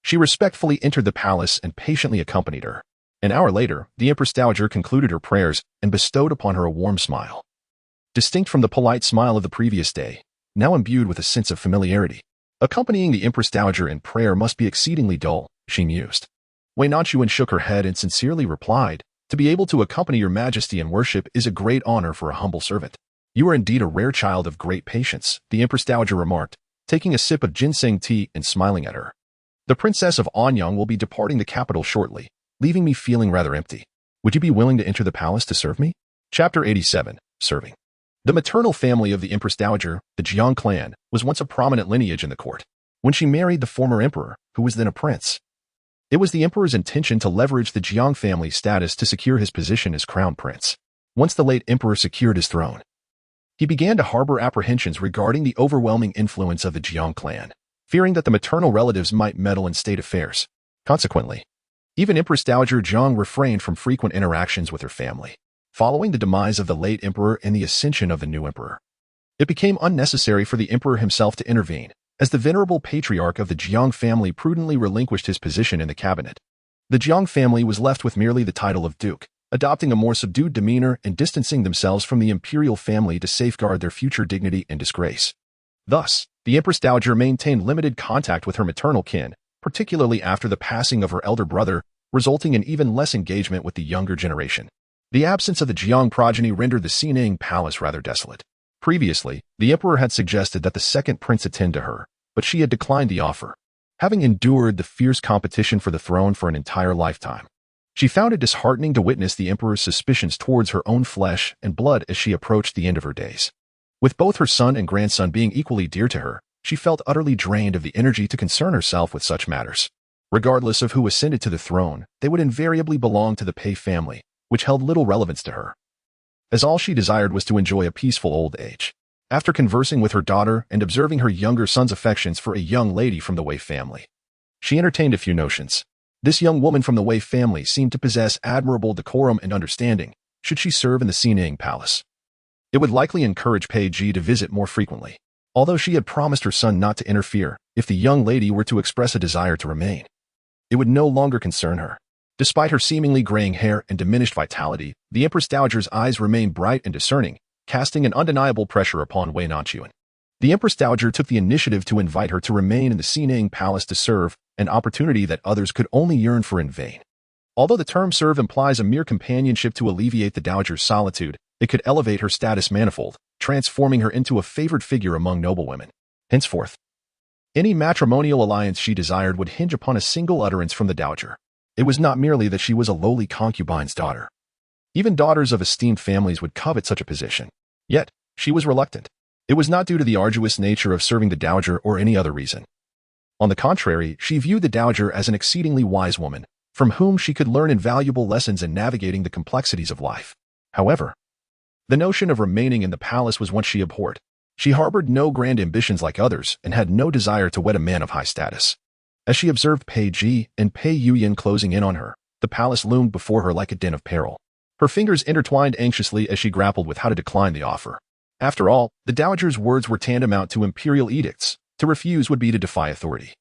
she respectfully entered the palace and patiently accompanied her. An hour later, the Empress Dowager concluded her prayers and bestowed upon her a warm smile, distinct from the polite smile of the previous day, now imbued with a sense of familiarity. Accompanying the Empress Dowager in prayer must be exceedingly dull, she mused. Wei Nanxun shook her head and sincerely replied, to be able to accompany your majesty in worship is a great honor for a humble servant. You are indeed a rare child of great patience, the Empress Dowager remarked, taking a sip of ginseng tea and smiling at her. The Princess of Anyang will be departing the capital shortly, leaving me feeling rather empty. Would you be willing to enter the palace to serve me? Chapter 87, Serving. The maternal family of the Empress Dowager, the Jiang clan, was once a prominent lineage in the court. When she married the former emperor, who was then a prince, it was the emperor's intention to leverage the Jiang family's status to secure his position as crown prince. Once the late emperor secured his throne, he began to harbor apprehensions regarding the overwhelming influence of the Jiang clan, fearing that the maternal relatives might meddle in state affairs. Consequently, even Empress Dowager Jiang refrained from frequent interactions with her family. Following the demise of the late emperor and the ascension of the new emperor, it became unnecessary for the emperor himself to intervene, as the venerable patriarch of the Jiang family prudently relinquished his position in the cabinet. The Jiang family was left with merely the title of duke, adopting a more subdued demeanor and distancing themselves from the imperial family to safeguard their future dignity and disgrace. Thus, the Empress Dowager maintained limited contact with her maternal kin, particularly after the passing of her elder brother, resulting in even less engagement with the younger generation. The absence of the Jiang progeny rendered the Xineng palace rather desolate. Previously, the emperor had suggested that the second prince attend to her, but she had declined the offer, having endured the fierce competition for the throne for an entire lifetime. She found it disheartening to witness the emperor's suspicions towards her own flesh and blood as she approached the end of her days. With both her son and grandson being equally dear to her, she felt utterly drained of the energy to concern herself with such matters. Regardless of who ascended to the throne, they would invariably belong to the Pei family, which held little relevance to her, as all she desired was to enjoy a peaceful old age. After conversing with her daughter and observing her younger son's affections for a young lady from the Wei family, she entertained a few notions. This young woman from the Wei family seemed to possess admirable decorum and understanding, should she serve in the Xinang palace. It would likely encourage Pei Ji to visit more frequently, although she had promised her son not to interfere if the young lady were to express a desire to remain. It would no longer concern her. Despite her seemingly graying hair and diminished vitality, the Empress Dowager's eyes remained bright and discerning, casting an undeniable pressure upon Wei Nanxun. The Empress Dowager took the initiative to invite her to remain in the Xinang palace to serve, an opportunity that others could only yearn for in vain. Although the term serve implies a mere companionship to alleviate the Dowager's solitude, it could elevate her status manifold, transforming her into a favored figure among noblewomen. Henceforth, any matrimonial alliance she desired would hinge upon a single utterance from the Dowager. It was not merely that she was a lowly concubine's daughter. Even daughters of esteemed families would covet such a position. Yet, she was reluctant. It was not due to the arduous nature of serving the Dowager or any other reason. On the contrary, she viewed the Dowager as an exceedingly wise woman, from whom she could learn invaluable lessons in navigating the complexities of life. However, the notion of remaining in the palace was one she abhorred. She harbored no grand ambitions like others and had no desire to wed a man of high status. As she observed Pei Ji and Pei Yuyan closing in on her, the palace loomed before her like a den of peril. Her fingers intertwined anxiously as she grappled with how to decline the offer. After all, the Dowager's words were tantamount to imperial edicts. To refuse would be to defy authority.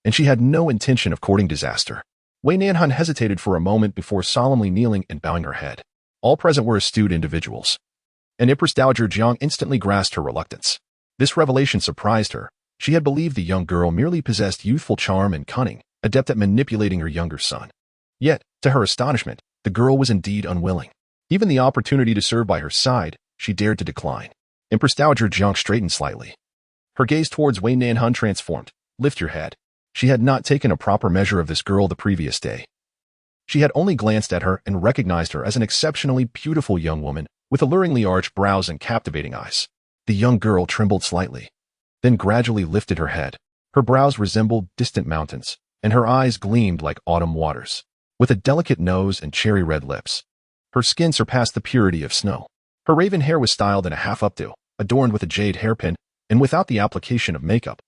And she had no intention of courting disaster. Wei Nanxun hesitated for a moment before solemnly kneeling and bowing her head. All present were astute individuals. And Empress Dowager Jiang instantly grasped her reluctance. This revelation surprised her. She had believed the young girl merely possessed youthful charm and cunning, adept at manipulating her younger son. Yet, to her astonishment, the girl was indeed unwilling. Even the opportunity to serve by her side, she dared to decline. Empress Dowager Jiang straightened slightly. Her gaze towards Wei Nanxun transformed. Lift your head. She had not taken a proper measure of this girl the previous day. She had only glanced at her and recognized her as an exceptionally beautiful young woman with alluringly arched brows and captivating eyes. The young girl trembled slightly, then gradually lifted her head. Her brows resembled distant mountains, and her eyes gleamed like autumn waters. With a delicate nose and cherry-red lips, her skin surpassed the purity of snow. Her raven hair was styled in a half-updo, adorned with a jade hairpin, and without the application of makeup.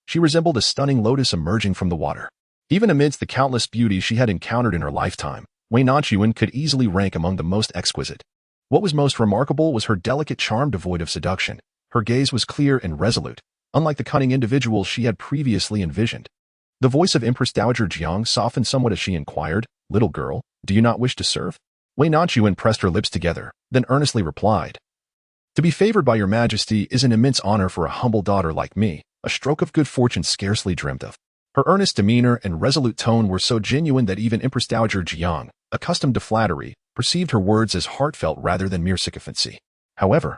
She resembled a stunning lotus emerging from the water. Even amidst the countless beauties she had encountered in her lifetime, Wei Nanxun could easily rank among the most exquisite. What was most remarkable was her delicate charm devoid of seduction. Her gaze was clear and resolute, unlike the cunning individuals she had previously envisioned. The voice of Empress Dowager Jiang softened somewhat as she inquired, "Little girl, do you not wish to serve?" Wei Nanxun pressed her lips together, then earnestly replied, "To be favored by your majesty is an immense honor for a humble daughter like me, a stroke of good fortune scarcely dreamt of." Her earnest demeanor and resolute tone were so genuine that even Empress Dowager Jiang, accustomed to flattery, perceived her words as heartfelt rather than mere sycophancy. However,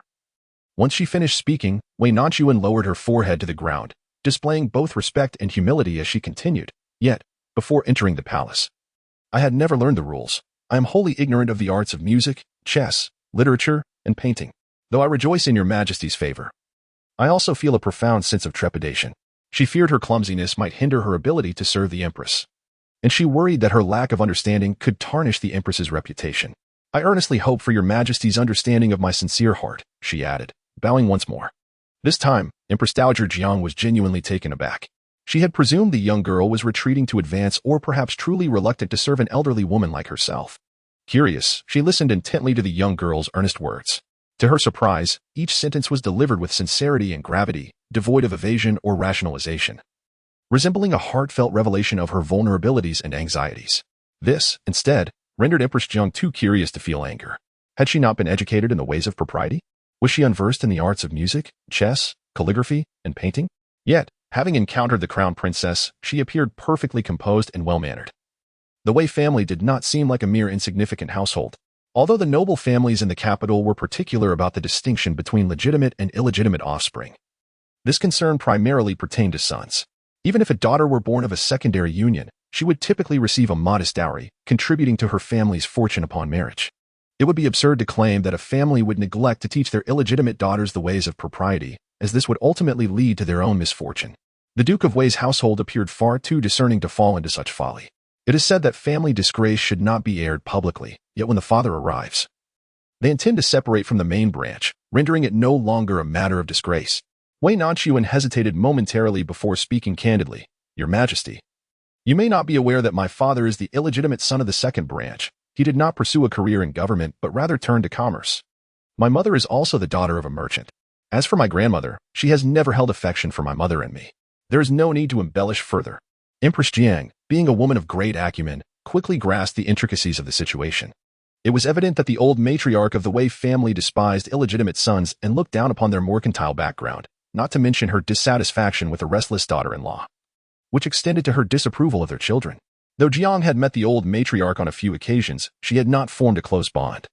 once she finished speaking, Wei Nanxun lowered her forehead to the ground, displaying both respect and humility as she continued. "Yet, before entering the palace, I had never learned the rules. I am wholly ignorant of the arts of music, chess, literature, and painting. Though I rejoice in your majesty's favor, I also feel a profound sense of trepidation." She feared her clumsiness might hinder her ability to serve the empress, and she worried that her lack of understanding could tarnish the empress's reputation. "I earnestly hope for your majesty's understanding of my sincere heart," she added, bowing once more. This time, Empress Dowager Jiang was genuinely taken aback. She had presumed the young girl was retreating to advance or perhaps truly reluctant to serve an elderly woman like herself. Curious, she listened intently to the young girl's earnest words. To her surprise, each sentence was delivered with sincerity and gravity, devoid of evasion or rationalization, resembling a heartfelt revelation of her vulnerabilities and anxieties. This, instead, rendered Empress Jiang too curious to feel anger. Had she not been educated in the ways of propriety? Was she unversed in the arts of music, chess, calligraphy, and painting? Yet, having encountered the crown princess, she appeared perfectly composed and well-mannered. The Wei family did not seem like a mere insignificant household. Although the noble families in the capital were particular about the distinction between legitimate and illegitimate offspring, this concern primarily pertained to sons. Even if a daughter were born of a secondary union, she would typically receive a modest dowry, contributing to her family's fortune upon marriage. It would be absurd to claim that a family would neglect to teach their illegitimate daughters the ways of propriety, as this would ultimately lead to their own misfortune. The Duke of Wei's household appeared far too discerning to fall into such folly. It is said that family disgrace should not be aired publicly, yet when the father arrives, they intend to separate from the main branch, rendering it no longer a matter of disgrace. Wei Nanxun hesitated momentarily before speaking candidly. Your Majesty, you may not be aware that my father is the illegitimate son of the second branch. He did not pursue a career in government, but rather turned to commerce. My mother is also the daughter of a merchant. As for my grandmother, she has never held affection for my mother and me. There is no need to embellish further. Empress Jiang, being a woman of great acumen, quickly grasped the intricacies of the situation. It was evident that the old matriarch of the Wei family despised illegitimate sons and looked down upon their mercantile background, not to mention her dissatisfaction with a restless daughter-in-law, which extended to her disapproval of their children. Though Jiang had met the old matriarch on a few occasions, she had not formed a close bond.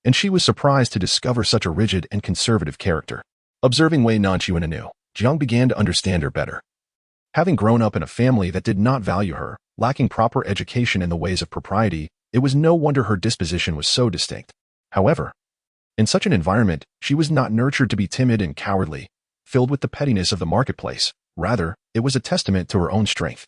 And she was surprised to discover such a rigid and conservative character. Observing Wei Nanxun anew, Jiang began to understand her better. Having grown up in a family that did not value her, lacking proper education in the ways of propriety, it was no wonder her disposition was so distinct. However, in such an environment, she was not nurtured to be timid and cowardly, filled with the pettiness of the marketplace. Rather, it was a testament to her own strength.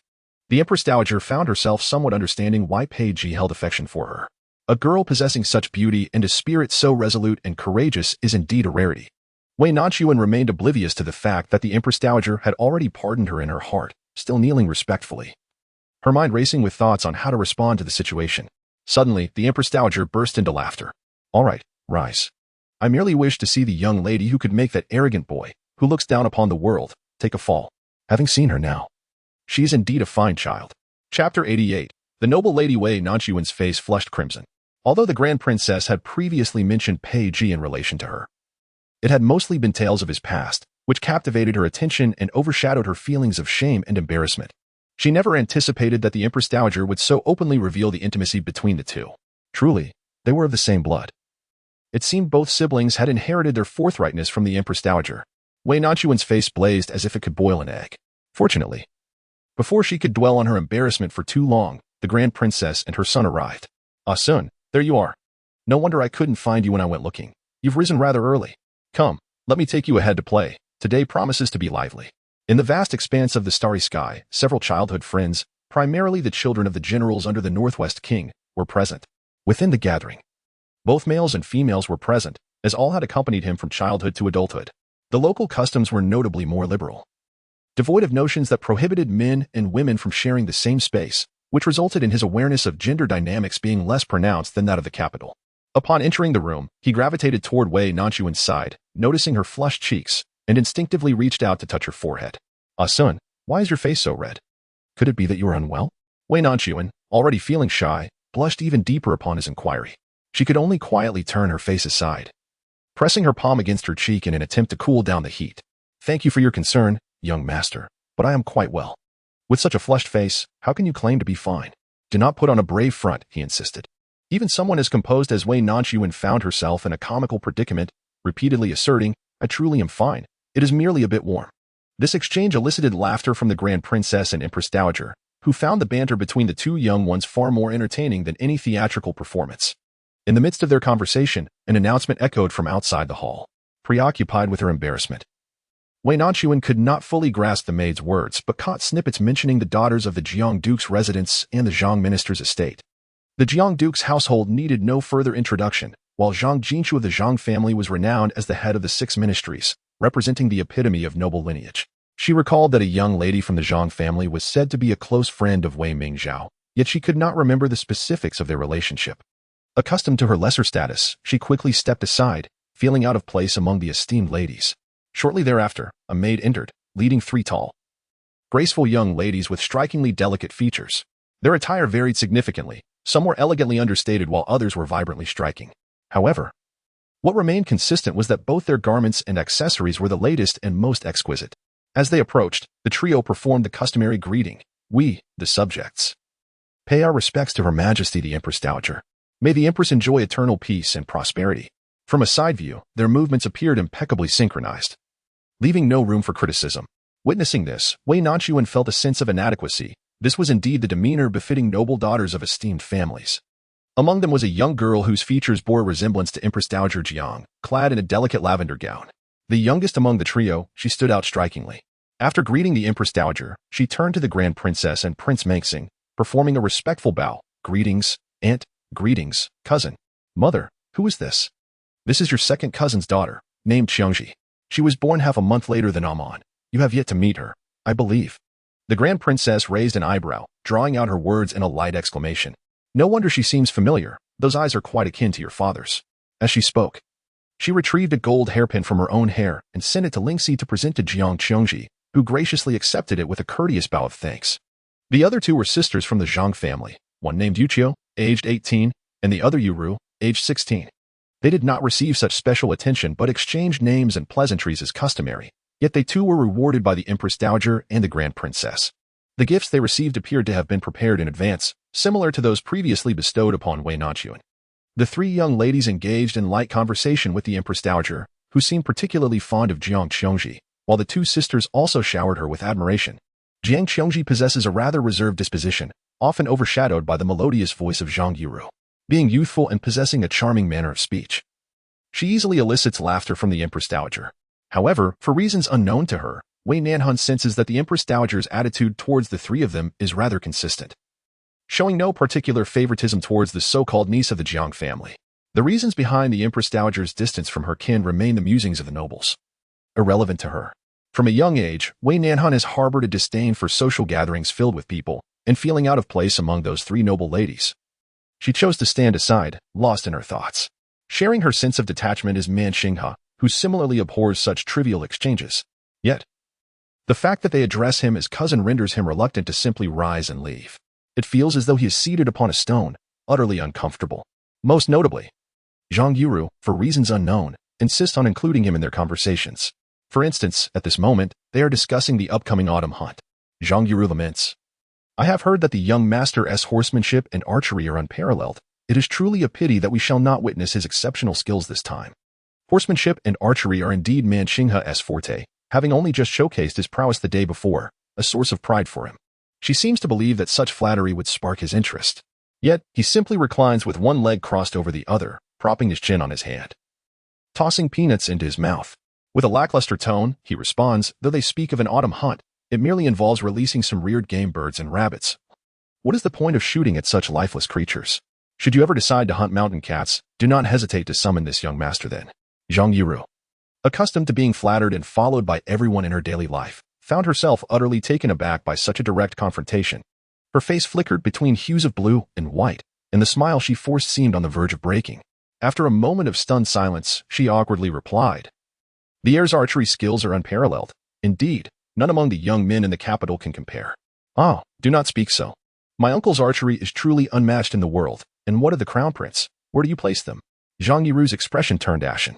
The Empress Dowager found herself somewhat understanding why Pei Ji held affection for her. A girl possessing such beauty and a spirit so resolute and courageous is indeed a rarity. Wei Nanxun remained oblivious to the fact that the Empress Dowager had already pardoned her in her heart, still kneeling respectfully, her mind racing with thoughts on how to respond to the situation. Suddenly, the Empress Dowager burst into laughter. All right, rise. I merely wish to see the young lady who could make that arrogant boy, who looks down upon the world, take a fall. Having seen her now, she is indeed a fine child. Chapter 88. The noble lady Wei Nanxun's face flushed crimson. Although the Grand Princess had previously mentioned Pei Ji in relation to her, it had mostly been tales of his past, which captivated her attention and overshadowed her feelings of shame and embarrassment. She never anticipated that the Empress Dowager would so openly reveal the intimacy between the two. Truly, they were of the same blood. It seemed both siblings had inherited their forthrightness from the Empress Dowager. Wei Nanxun's face blazed as if it could boil an egg. Fortunately, before she could dwell on her embarrassment for too long, the Grand Princess and her son arrived. Ah, Sun, there you are. No wonder I couldn't find you when I went looking. You've risen rather early. Come, let me take you ahead to play. Today promises to be lively. In the vast expanse of the starry sky, several childhood friends, primarily the children of the generals under the Northwest King, were present. Within the gathering, both males and females were present, as all had accompanied him from childhood to adulthood. The local customs were notably more liberal, devoid of notions that prohibited men and women from sharing the same space, which resulted in his awareness of gender dynamics being less pronounced than that of the capital. Upon entering the room, he gravitated toward Wei Nanxun's side, noticing her flushed cheeks, and instinctively reached out to touch her forehead. Ah, Sun, why is your face so red? Could it be that you are unwell? Wei Nanxun, already feeling shy, blushed even deeper upon his inquiry. She could only quietly turn her face aside, pressing her palm against her cheek in an attempt to cool down the heat. Thank you for your concern, young master, but I am quite well. With such a flushed face, how can you claim to be fine? Do not put on a brave front, he insisted. Even someone as composed as Wei Nanxun found herself in a comical predicament, repeatedly asserting, I truly am fine. It is merely a bit warm. This exchange elicited laughter from the Grand Princess and Empress Dowager, who found the banter between the two young ones far more entertaining than any theatrical performance. In the midst of their conversation, an announcement echoed from outside the hall. Preoccupied with her embarrassment, Wei Nanxun could not fully grasp the maid's words, but caught snippets mentioning the daughters of the Jiang Duke's residence and the Zhang minister's estate. The Jiang Duke's household needed no further introduction, while Zhang Jinshu of the Zhang family was renowned as the head of the 6 ministries, representing the epitome of noble lineage. She recalled that a young lady from the Zhang family was said to be a close friend of Wei Mingzhao, yet she could not remember the specifics of their relationship. Accustomed to her lesser status, she quickly stepped aside, feeling out of place among the esteemed ladies. Shortly thereafter, a maid entered, leading 3 tall, graceful young ladies with strikingly delicate features. Their attire varied significantly, some were elegantly understated while others were vibrantly striking. However, what remained consistent was that both their garments and accessories were the latest and most exquisite. As they approached, the trio performed the customary greeting. We, the subjects, pay our respects to Her Majesty the Empress Dowager. May the Empress enjoy eternal peace and prosperity. From a side view, their movements appeared impeccably synchronized, leaving no room for criticism. Witnessing this, Wei Nanxun felt a sense of inadequacy, This was indeed the demeanor befitting noble daughters of esteemed families. Among them was a young girl whose features bore a resemblance to Empress Dowager Jiang, clad in a delicate lavender gown. The youngest among the trio, she stood out strikingly. After greeting the Empress Dowager, she turned to the Grand Princess and Prince Nanxun, performing a respectful bow. Greetings, aunt. Greetings, cousin. Mother, who is this? This is your second cousin's daughter, named Xiangji. She was born half a month later than Amon. You have yet to meet her, I believe. The Grand Princess raised an eyebrow, drawing out her words in a light exclamation. No wonder she seems familiar, those eyes are quite akin to your father's. As she spoke, she retrieved a gold hairpin from her own hair and sent it to Lingxi to present to Jiang Qiongji, who graciously accepted it with a courteous bow of thanks. The other two were sisters from the Zhang family, one named Yuqiu, aged 18, and the other Yuru, aged 16. They did not receive such special attention but exchanged names and pleasantries as customary, yet they too were rewarded by the Empress Dowager and the Grand Princess. The gifts they received appeared to have been prepared in advance, similar to those previously bestowed upon Wei Nanxun. The three young ladies engaged in light conversation with the Empress Dowager, who seemed particularly fond of Jiang Qiongji, while the two sisters also showered her with admiration. Jiang Qiongji possesses a rather reserved disposition, often overshadowed by the melodious voice of Zhang Yuru. Being youthful and possessing a charming manner of speech, she easily elicits laughter from the Empress Dowager. However, for reasons unknown to her, Wei Nanxun senses that the Empress Dowager's attitude towards the three of them is rather consistent, showing no particular favoritism towards the so-called niece of the Jiang family. The reasons behind the Empress Dowager's distance from her kin remain the musings of the nobles, irrelevant to her. From a young age, Wei Nanxun has harbored a disdain for social gatherings filled with people, and feeling out of place among those three noble ladies. She chose to stand aside, lost in her thoughts. Sharing her sense of detachment is Man Xinghe, who similarly abhors such trivial exchanges. Yet, the fact that they address him as cousin renders him reluctant to simply rise and leave. It feels as though he is seated upon a stone, utterly uncomfortable. Most notably, Zhang Yuru, for reasons unknown, insists on including him in their conversations. For instance, at this moment, they are discussing the upcoming autumn hunt. Zhang Yuru laments, I have heard that the young master's horsemanship and archery are unparalleled. It is truly a pity that we shall not witness his exceptional skills this time. Horsemanship and archery are indeed Man Xinghe's forte, having only just showcased his prowess the day before, a source of pride for him. She seems to believe that such flattery would spark his interest. Yet, he simply reclines with one leg crossed over the other, propping his chin on his hand, tossing peanuts into his mouth. With a lackluster tone, he responds, though they speak of an autumn hunt, it merely involves releasing some reared game birds and rabbits. What is the point of shooting at such lifeless creatures? Should you ever decide to hunt mountain cats, do not hesitate to summon this young master then. Zhang Yuru, accustomed to being flattered and followed by everyone in her daily life, found herself utterly taken aback by such a direct confrontation. Her face flickered between hues of blue and white, and the smile she forced seemed on the verge of breaking. After a moment of stunned silence, she awkwardly replied, The heir's archery skills are unparalleled. Indeed, none among the young men in the capital can compare. Oh, do not speak so. My uncle's archery is truly unmatched in the world, and what of the crown prince? Where do you place them? Zhang Yuru's expression turned ashen.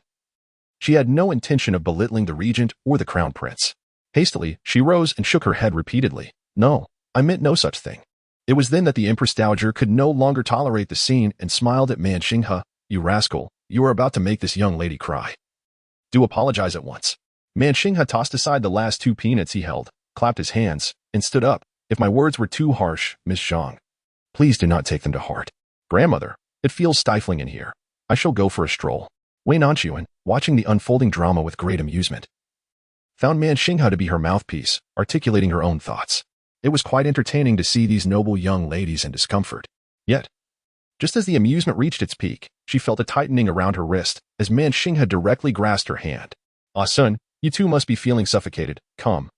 She had no intention of belittling the regent or the crown prince. Hastily, she rose and shook her head repeatedly. No, I meant no such thing. It was then that the Empress Dowager could no longer tolerate the scene and smiled at Man Xinghe. You rascal, you are about to make this young lady cry. Do apologize at once. Man Xinghe tossed aside the last two peanuts he held, clapped his hands, and stood up. If my words were too harsh, Miss Zhang, please do not take them to heart. Grandmother, it feels stifling in here. I shall go for a stroll. Wei Nanxun, watching the unfolding drama with great amusement, found Man Xinghe to be her mouthpiece, articulating her own thoughts. It was quite entertaining to see these noble young ladies in discomfort. Yet, just as the amusement reached its peak, she felt a tightening around her wrist as Man Xinghe directly grasped her hand. Ah, son, you too must be feeling suffocated. Come.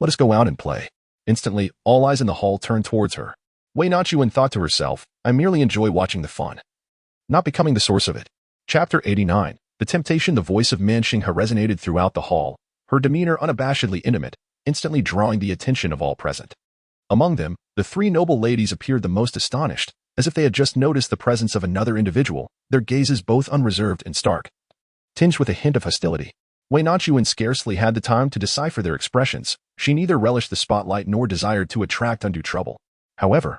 Let us go out and play. Instantly, all eyes in the hall turned towards her. Wei Nanxun thought to herself, I merely enjoy watching the fun, not becoming the source of it. Chapter 89. The temptation. The voice of Man Xinghe resonated throughout the hall, her demeanor unabashedly intimate, instantly drawing the attention of all present. Among them, the three noble ladies appeared the most astonished, as if they had just noticed the presence of another individual, their gazes both unreserved and stark, tinged with a hint of hostility. Wei Nanxun scarcely had the time to decipher their expressions. She neither relished the spotlight nor desired to attract undue trouble. However,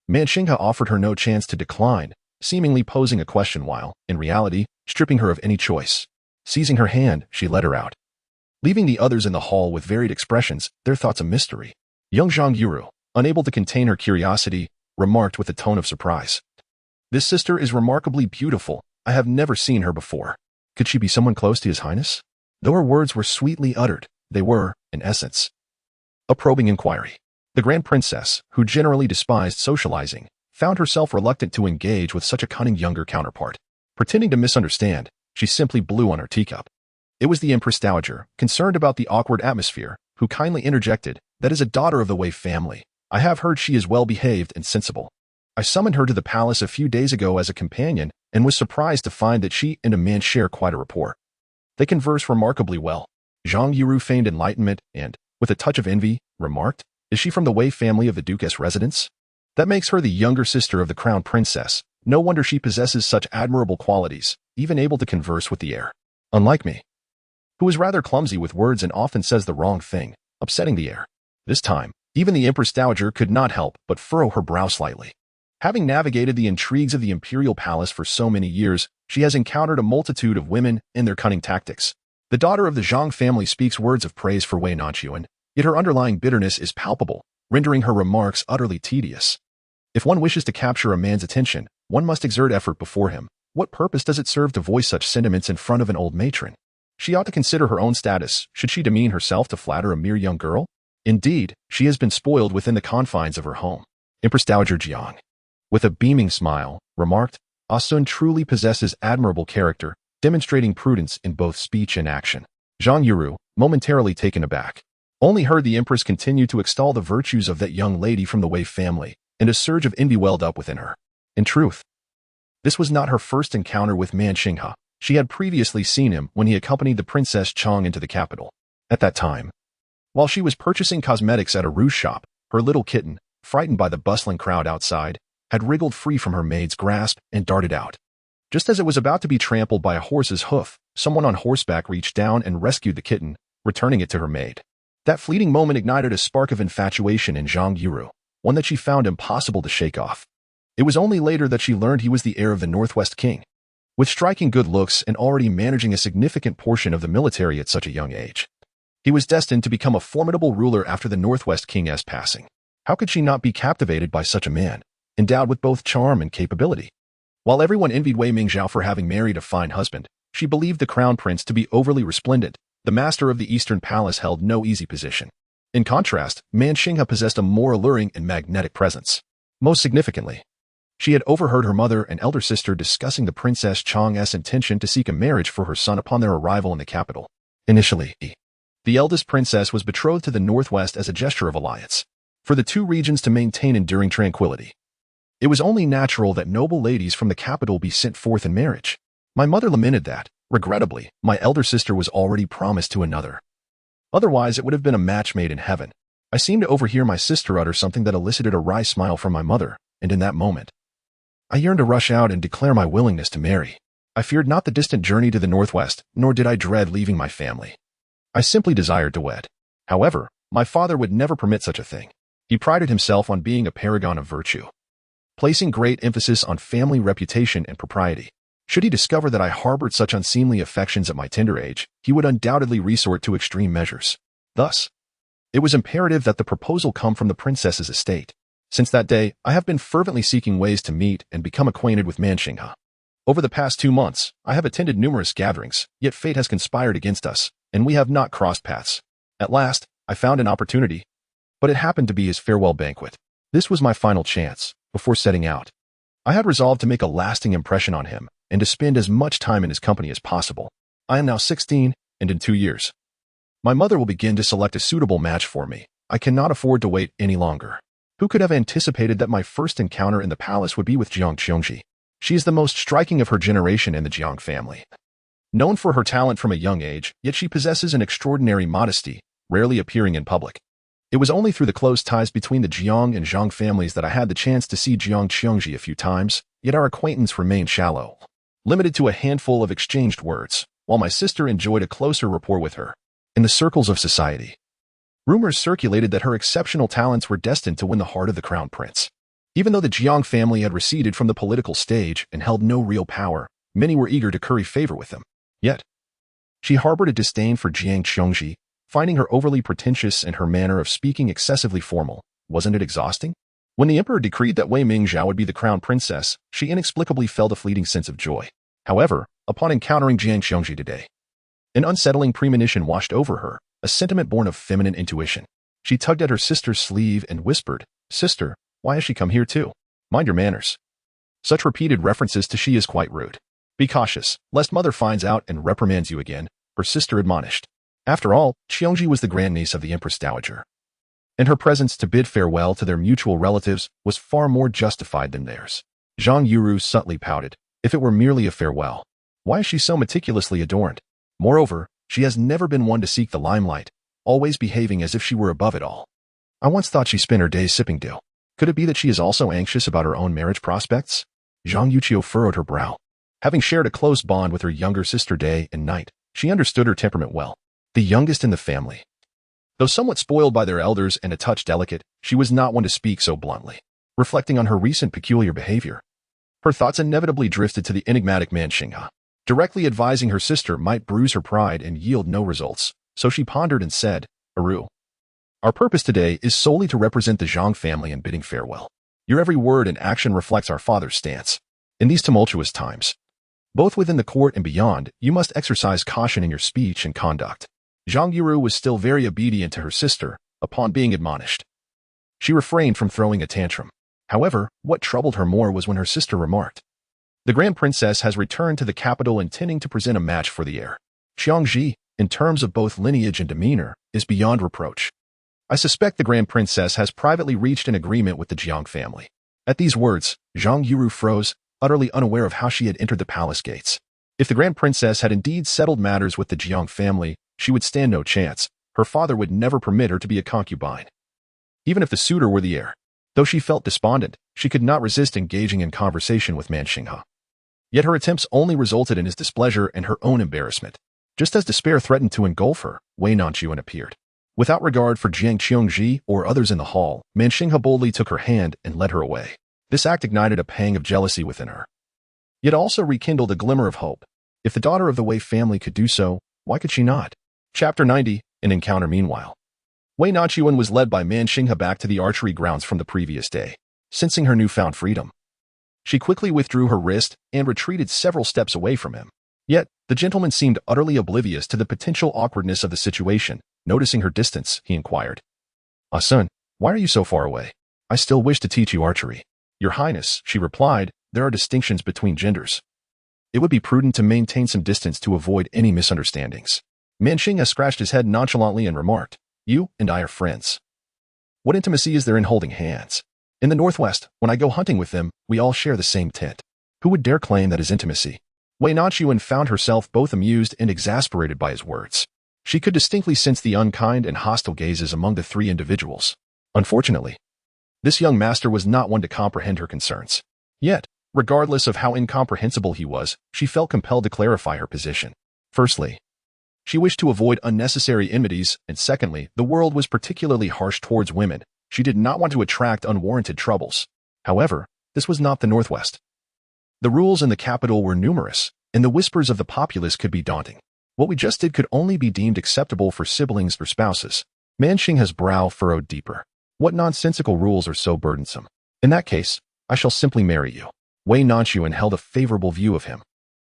Man Xinghe offered her no chance to decline, seemingly posing a question while, in reality, stripping her of any choice. Seizing her hand, she led her out, leaving the others in the hall with varied expressions, their thoughts a mystery. Young Zhang Yuru, unable to contain her curiosity, remarked with a tone of surprise. "This sister is remarkably beautiful. I have never seen her before. Could she be someone close to His Highness?" Though her words were sweetly uttered, they were, in essence, a probing inquiry. The Grand Princess, who generally despised socializing, found herself reluctant to engage with such a cunning younger counterpart. Pretending to misunderstand, she simply blew on her teacup. It was the Empress Dowager, concerned about the awkward atmosphere, who kindly interjected, "That is a daughter of the Wei family. I have heard she is well-behaved and sensible. I summoned her to the palace a few days ago as a companion and was surprised to find that she and a man share quite a rapport. They converse remarkably well." Zhang Yuru feigned enlightenment and, with a touch of envy, remarked, "Is she from the Wei family of the Duke's residence? That makes her the younger sister of the Crown Princess. No wonder she possesses such admirable qualities, even able to converse with the heir. Unlike me, who is rather clumsy with words and often says the wrong thing, upsetting the heir." This time, even the Empress Dowager could not help but furrow her brow slightly. Having navigated the intrigues of the imperial palace for so many years, she has encountered a multitude of women and their cunning tactics. The daughter of the Zhang family speaks words of praise for Wei Nanxun, yet her underlying bitterness is palpable, rendering her remarks utterly tedious. If one wishes to capture a man's attention, one must exert effort before him. What purpose does it serve to voice such sentiments in front of an old matron? She ought to consider her own status, should she demean herself to flatter a mere young girl? Indeed, she has been spoiled within the confines of her home. Empress Dowager Jiang, with a beaming smile, remarked, "Ah Sun truly possesses admirable character, demonstrating prudence in both speech and action." Zhang Yuru, momentarily taken aback, only heard the Empress continue to extol the virtues of that young lady from the Wei family, and a surge of envy welled up within her. In truth, this was not her first encounter with Man Xinghe. She had previously seen him when he accompanied the Princess Chang into the capital. At that time, while she was purchasing cosmetics at a rouge shop, her little kitten, frightened by the bustling crowd outside, had wriggled free from her maid's grasp and darted out. Just as it was about to be trampled by a horse's hoof, someone on horseback reached down and rescued the kitten, returning it to her maid. That fleeting moment ignited a spark of infatuation in Zhang Yuru, one that she found impossible to shake off. It was only later that she learned he was the heir of the Northwest King. With striking good looks and already managing a significant portion of the military at such a young age, he was destined to become a formidable ruler after the Northwest King's passing. How could she not be captivated by such a man, endowed with both charm and capability? While everyone envied Wei Mingzhao for having married a fine husband, she believed the crown prince to be overly resplendent. The master of the Eastern Palace held no easy position. In contrast, Man Xinghe possessed a more alluring and magnetic presence. Most significantly, she had overheard her mother and elder sister discussing the Princess Chang's intention to seek a marriage for her son upon their arrival in the capital. Initially, the eldest princess was betrothed to the Northwest as a gesture of alliance, for the two regions to maintain enduring tranquility. It was only natural that noble ladies from the capital be sent forth in marriage. My mother lamented that, regrettably, my elder sister was already promised to another. Otherwise, it would have been a match made in heaven. I seemed to overhear my sister utter something that elicited a wry smile from my mother, and in that moment, I yearned to rush out and declare my willingness to marry. I feared not the distant journey to the Northwest, nor did I dread leaving my family. I simply desired to wed. However, my father would never permit such a thing. He prided himself on being a paragon of virtue, placing great emphasis on family reputation and propriety. Should he discover that I harbored such unseemly affections at my tender age, he would undoubtedly resort to extreme measures. Thus, it was imperative that the proposal come from the princess's estate. Since that day, I have been fervently seeking ways to meet and become acquainted with Man Xinghe. Over the past 2 months, I have attended numerous gatherings, yet fate has conspired against us, and we have not crossed paths. At last, I found an opportunity, but it happened to be his farewell banquet. This was my final chance. Before setting out, I had resolved to make a lasting impression on him and to spend as much time in his company as possible. I am now 16, and in 2 years, my mother will begin to select a suitable match for me. I cannot afford to wait any longer. Who could have anticipated that my first encounter in the palace would be with Jiang Qiongji? She is the most striking of her generation in the Jiang family. Known for her talent from a young age, yet she possesses an extraordinary modesty, rarely appearing in public. It was only through the close ties between the Jiang and Zhang families that I had the chance to see Jiang Qiongji a few times, yet our acquaintance remained shallow, limited to a handful of exchanged words, while my sister enjoyed a closer rapport with her. In the circles of society, rumors circulated that her exceptional talents were destined to win the heart of the crown prince. Even though the Jiang family had receded from the political stage and held no real power, many were eager to curry favor with them. Yet, she harbored a disdain for Jiang Qiongji, finding her overly pretentious and her manner of speaking excessively formal. Wasn't it exhausting? When the emperor decreed that Wei Mingzhao would be the crown princess, she inexplicably felt a fleeting sense of joy. However, upon encountering Jiang Xiongji today, an unsettling premonition washed over her, a sentiment born of feminine intuition. She tugged at her sister's sleeve and whispered, "Sister, why has she come here too? Mind your manners." Such repeated references to she is quite rude. "Be cautious, lest mother finds out and reprimands you again," her sister admonished. After all, Xiongji was the grandniece of the Empress Dowager, and her presence to bid farewell to their mutual relatives was far more justified than theirs. Zhang Yuru subtly pouted. If it were merely a farewell, why is she so meticulously adorned? Moreover, she has never been one to seek the limelight, always behaving as if she were above it all. I once thought she spent her days sipping dew. Could it be that she is also anxious about her own marriage prospects? Zhang Yuqiu furrowed her brow. Having shared a close bond with her younger sister day and night, she understood her temperament well. The youngest in the family, though somewhat spoiled by their elders and a touch delicate, she was not one to speak so bluntly. Reflecting on her recent peculiar behavior, her thoughts inevitably drifted to the enigmatic man Xinghe. Directly advising her sister might bruise her pride and yield no results, so she pondered and said, "Aru, our purpose today is solely to represent the Zhang family in bidding farewell. Your every word and action reflects our father's stance. In these tumultuous times, both within the court and beyond, you must exercise caution in your speech and conduct." Zhang Yuru was still very obedient to her sister upon being admonished. She refrained from throwing a tantrum. However, what troubled her more was when her sister remarked, "The Grand Princess has returned to the capital intending to present a match for the heir. Xiongji, in terms of both lineage and demeanor, is beyond reproach. I suspect the Grand Princess has privately reached an agreement with the Jiang family." At these words, Zhang Yuru froze, utterly unaware of how she had entered the palace gates. If the Grand Princess had indeed settled matters with the Jiang family, she would stand no chance. Her father would never permit her to be a concubine, even if the suitor were the heir. Though she felt despondent, she could not resist engaging in conversation with Man Xinghe. Yet her attempts only resulted in his displeasure and her own embarrassment. Just as despair threatened to engulf her, Wei Nanxun appeared. Without regard for Jiang Qiongji or others in the hall, Man Xinghe boldly took her hand and led her away. This act ignited a pang of jealousy within her, yet also rekindled a glimmer of hope. If the daughter of the Wei family could do so, why could she not? Chapter 90, An Encounter. Meanwhile, Wei Nanxun was led by Man Xinghe back to the archery grounds from the previous day. Sensing her newfound freedom, she quickly withdrew her wrist and retreated several steps away from him. Yet, the gentleman seemed utterly oblivious to the potential awkwardness of the situation. Noticing her distance, he inquired, "Ah, son, why are you so far away? I still wish to teach you archery." "Your Highness," she replied, "there are distinctions between genders. It would be prudent to maintain some distance to avoid any misunderstandings." Man Xinghe scratched his head nonchalantly and remarked, "You and I are friends. What intimacy is there in holding hands? In the Northwest, when I go hunting with them, we all share the same tent. Who would dare claim that is intimacy?" Wei Nanxun found herself both amused and exasperated by his words. She could distinctly sense the unkind and hostile gazes among the three individuals. Unfortunately, this young master was not one to comprehend her concerns. Yet, regardless of how incomprehensible he was, she felt compelled to clarify her position. Firstly, she wished to avoid unnecessary enmities, and secondly, the world was particularly harsh towards women. She did not want to attract unwarranted troubles. However, this was not the Northwest. The rules in the capital were numerous, and the whispers of the populace could be daunting. What we just did could only be deemed acceptable for siblings or spouses. Man Xinghe's brow furrowed deeper. What nonsensical rules are so burdensome? In that case, I shall simply marry you. Wei Nanxun held a favorable view of him,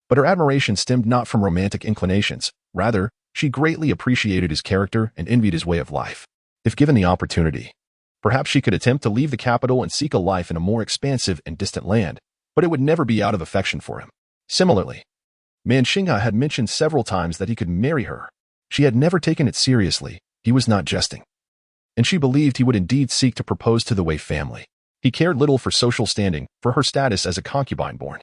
but her admiration stemmed not from romantic inclinations. Rather, she greatly appreciated his character and envied his way of life. If given the opportunity, perhaps she could attempt to leave the capital and seek a life in a more expansive and distant land, but it would never be out of affection for him. Similarly, Man Xinghe had mentioned several times that he could marry her. She had never taken it seriously. He was not jesting, and she believed he would indeed seek to propose to the Wei family. He cared little for social standing, for her status as a concubine born,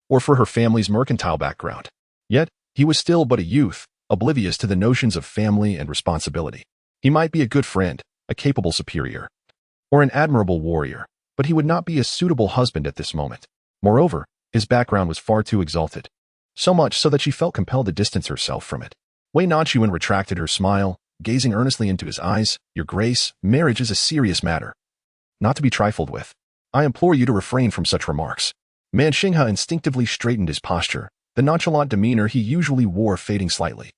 or for her family's mercantile background. Yet, he was still but a youth, oblivious to the notions of family and responsibility. He might be a good friend, a capable superior, or an admirable warrior, but he would not be a suitable husband at this moment. Moreover, his background was far too exalted, so much so that she felt compelled to distance herself from it. Wei Nanxun retracted her smile, gazing earnestly into his eyes. "Your Grace, marriage is a serious matter, not to be trifled with. I implore you to refrain from such remarks." Man Xinghe instinctively straightened his posture, the nonchalant demeanor he usually wore fading slightly.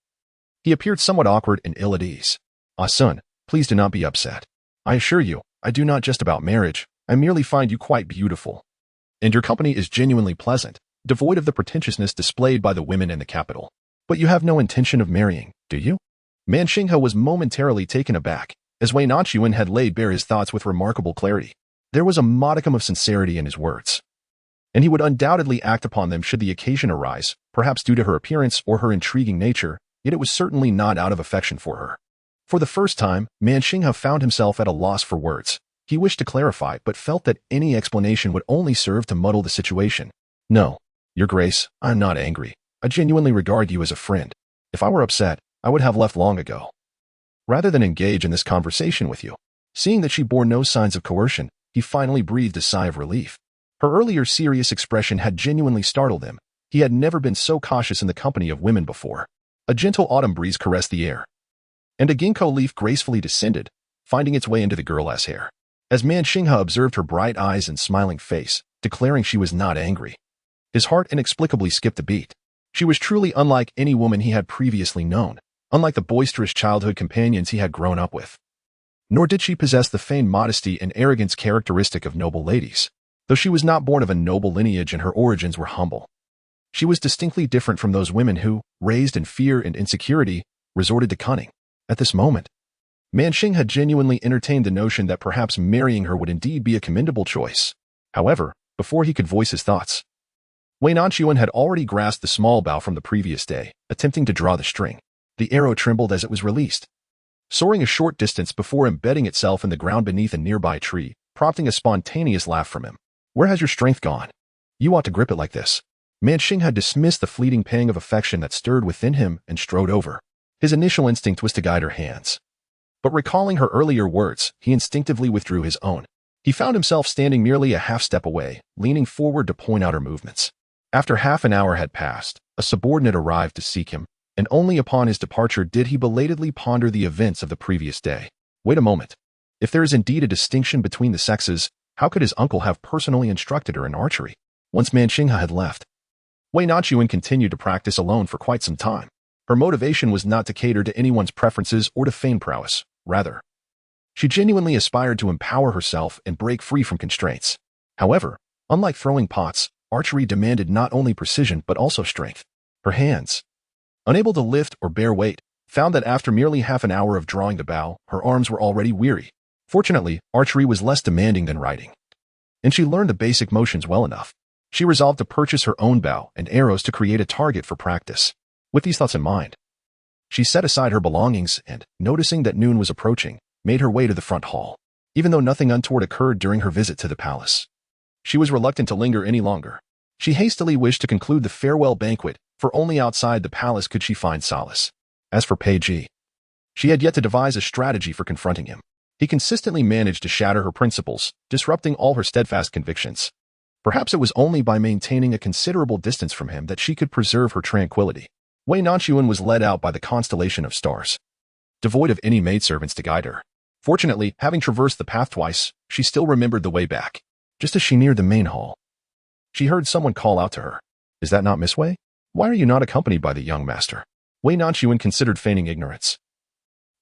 He appeared somewhat awkward and ill at ease. "Ah, son, please do not be upset. I assure you, I do not just about marriage, I merely find you quite beautiful. And your company is genuinely pleasant, devoid of the pretentiousness displayed by the women in the capital. But you have no intention of marrying, do you? Man Xinghe was momentarily taken aback, as Wei Nanxun had laid bare his thoughts with remarkable clarity. There was a modicum of sincerity in his words, and he would undoubtedly act upon them should the occasion arise, perhaps due to her appearance or her intriguing nature, yet it was certainly not out of affection for her. For the first time, Man Xinghe found himself at a loss for words. He wished to clarify, but felt that any explanation would only serve to muddle the situation. No, Your Grace, I'm not angry. I genuinely regard you as a friend. If I were upset, I would have left long ago, rather than engage in this conversation with you. Seeing that she bore no signs of coercion, he finally breathed a sigh of relief. Her earlier serious expression had genuinely startled him. He had never been so cautious in the company of women before. A gentle autumn breeze caressed the air, and a ginkgo leaf gracefully descended, finding its way into the girl's hair. As Man Xinghe observed her bright eyes and smiling face, declaring she was not angry, his heart inexplicably skipped a beat. She was truly unlike any woman he had previously known, unlike the boisterous childhood companions he had grown up with. Nor did she possess the feigned modesty and arrogance characteristic of noble ladies. Though she was not born of a noble lineage and her origins were humble, she was distinctly different from those women who, raised in fear and insecurity, resorted to cunning. At this moment, Man Xinghe had genuinely entertained the notion that perhaps marrying her would indeed be a commendable choice. However, before he could voice his thoughts, Wei Nanxun had already grasped the small bow from the previous day, attempting to draw the string. The arrow trembled as it was released, soaring a short distance before embedding itself in the ground beneath a nearby tree, prompting a spontaneous laugh from him. Where has your strength gone? You ought to grip it like this. Man Xinghe had dismissed the fleeting pang of affection that stirred within him and strode over. His initial instinct was to guide her hands, but recalling her earlier words, he instinctively withdrew his own. He found himself standing merely a half step away, leaning forward to point out her movements. After half an hour had passed, a subordinate arrived to seek him, and only upon his departure did he belatedly ponder the events of the previous day. Wait a moment. If there is indeed a distinction between the sexes, how could his uncle have personally instructed her in archery? Once Man Xinghe had left, Wei Nanxun continued to practice alone for quite some time. Her motivation was not to cater to anyone's preferences or to feign prowess. Rather, she genuinely aspired to empower herself and break free from constraints. However, unlike throwing pots, archery demanded not only precision but also strength. Her hands, unable to lift or bear weight, found that after merely half an hour of drawing the bow, her arms were already weary. Fortunately, archery was less demanding than riding, and she learned the basic motions well enough. She resolved to purchase her own bow and arrows to create a target for practice. With these thoughts in mind, she set aside her belongings and, noticing that noon was approaching, made her way to the front hall. Even though nothing untoward occurred during her visit to the palace, she was reluctant to linger any longer. She hastily wished to conclude the farewell banquet, for only outside the palace could she find solace. As for Pei Ji, she had yet to devise a strategy for confronting him. He consistently managed to shatter her principles, disrupting all her steadfast convictions. Perhaps it was only by maintaining a considerable distance from him that she could preserve her tranquility. Wei Nanxun was led out by the constellation of stars, devoid of any maidservants to guide her. Fortunately, having traversed the path twice, she still remembered the way back. Just as she neared the main hall, she heard someone call out to her. Is that not Miss Wei? Why are you not accompanied by the young master? Wei Nanxun considered feigning ignorance,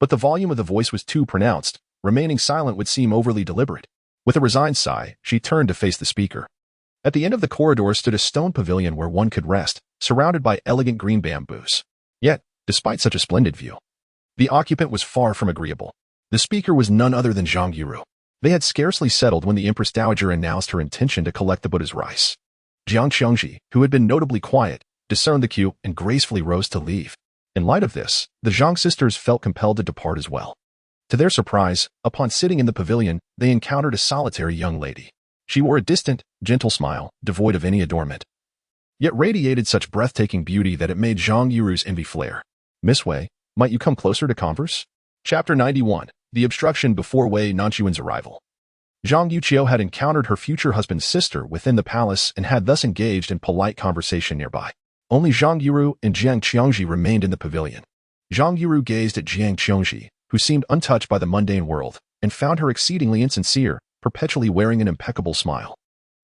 but the volume of the voice was too pronounced. Remaining silent would seem overly deliberate. With a resigned sigh, she turned to face the speaker. At the end of the corridor stood a stone pavilion where one could rest, surrounded by elegant green bamboos. Yet, despite such a splendid view, the occupant was far from agreeable. The speaker was none other than Zhang Yiru. They had scarcely settled when the Empress Dowager announced her intention to collect the Buddha's rice. Jiang Qiangji, who had been notably quiet, discerned the cue and gracefully rose to leave. In light of this, the Zhang sisters felt compelled to depart as well. To their surprise, upon sitting in the pavilion, they encountered a solitary young lady. She wore a distant, gentle smile, devoid of any adornment, yet radiated such breathtaking beauty that it made Zhang Yiru's envy flare. Miss Wei, might you come closer to converse? Chapter 91. The Obstruction Before Wei Nanxun's Arrival. Zhang Yuqiu had encountered her future husband's sister within the palace and had thus engaged in polite conversation nearby. Only Zhang Yiru and Jiang Qiangji remained in the pavilion. Zhang Yiru gazed at Jiang Qiangji, who seemed untouched by the mundane world, and found her exceedingly insincere, perpetually wearing an impeccable smile.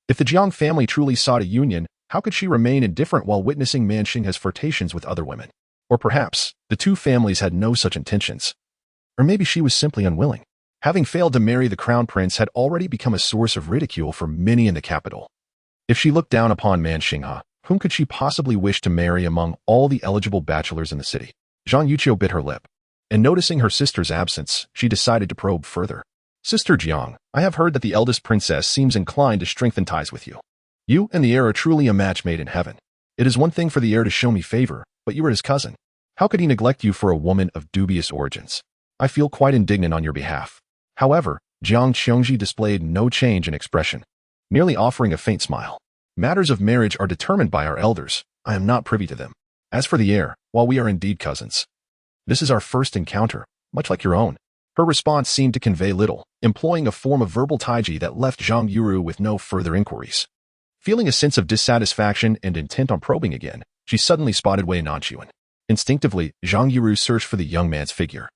If the Jiang family truly sought a union, how could she remain indifferent while witnessing Man Xinghe's flirtations with other women? Or perhaps, the two families had no such intentions. Or maybe she was simply unwilling. Having failed to marry the crown prince had already become a source of ridicule for many in the capital. If she looked down upon Man Xinghe, whom could she possibly wish to marry among all the eligible bachelors in the city? Zhang Yuqiu bit her lip, and noticing her sister's absence, she decided to probe further. Sister Jiang, I have heard that the eldest princess seems inclined to strengthen ties with you. You and the heir are truly a match made in heaven. It is one thing for the heir to show me favor, but you are his cousin. How could he neglect you for a woman of dubious origins? I feel quite indignant on your behalf. However, Jiang Qiongji displayed no change in expression, merely offering a faint smile. Matters of marriage are determined by our elders. I am not privy to them. As for the heir, while we are indeed cousins, this is our first encounter, much like your own. Her response seemed to convey little, employing a form of verbal taiji that left Zhang Yuru with no further inquiries. Feeling a sense of dissatisfaction and intent on probing again, she suddenly spotted Wei Nanxun. Instinctively, Zhang Yuru searched for the young man's figure,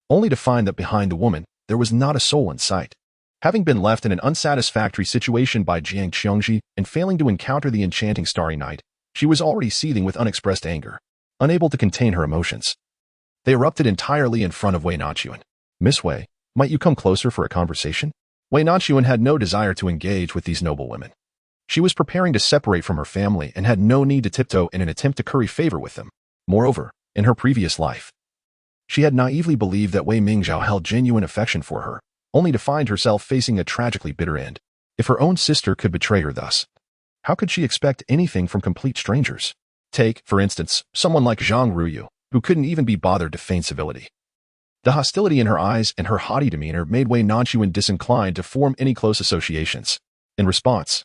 only to find that behind the woman, there was not a soul in sight. Having been left in an unsatisfactory situation by Jiang Qiongji and failing to encounter the enchanting starry night, she was already seething with unexpressed anger, unable to contain her emotions. They erupted entirely in front of Wei Nanxun. Miss Wei, might you come closer for a conversation? Wei Nanxun had no desire to engage with these noble women. She was preparing to separate from her family and had no need to tiptoe in an attempt to curry favor with them. Moreover, in her previous life, she had naively believed that Wei Mingzhao held genuine affection for her, only to find herself facing a tragically bitter end. If her own sister could betray her thus, how could she expect anything from complete strangers? Take, for instance, someone like Zhang Ruyu, who couldn't even be bothered to feign civility. The hostility in her eyes and her haughty demeanor made Wei Nanxun disinclined to form any close associations. In response,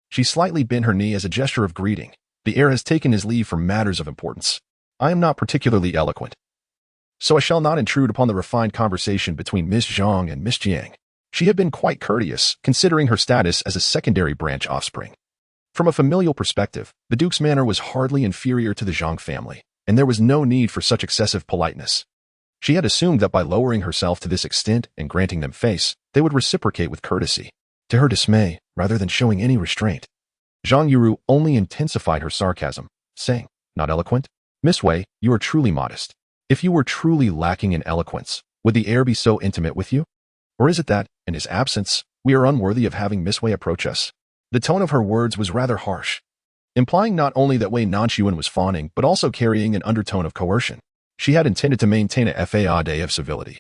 she slightly bent her knee as a gesture of greeting. The heir has taken his leave for matters of importance. I am not particularly eloquent, so I shall not intrude upon the refined conversation between Miss Zhang and Miss Jiang. She had been quite courteous, considering her status as a secondary branch offspring. From a familial perspective, the Duke's manor was hardly inferior to the Zhang family, and there was no need for such excessive politeness. She had assumed that by lowering herself to this extent and granting them face, they would reciprocate with courtesy. To her dismay, rather than showing any restraint, Zhang Yuru only intensified her sarcasm, saying, "Not eloquent? Miss Wei, you are truly modest. If you were truly lacking in eloquence, would the heir be so intimate with you? Or is it that, in his absence, we are unworthy of having Miss Wei approach us?" The tone of her words was rather harsh, implying not only that Wei Nanxun was fawning but also carrying an undertone of coercion. She had intended to maintain a faade of civility,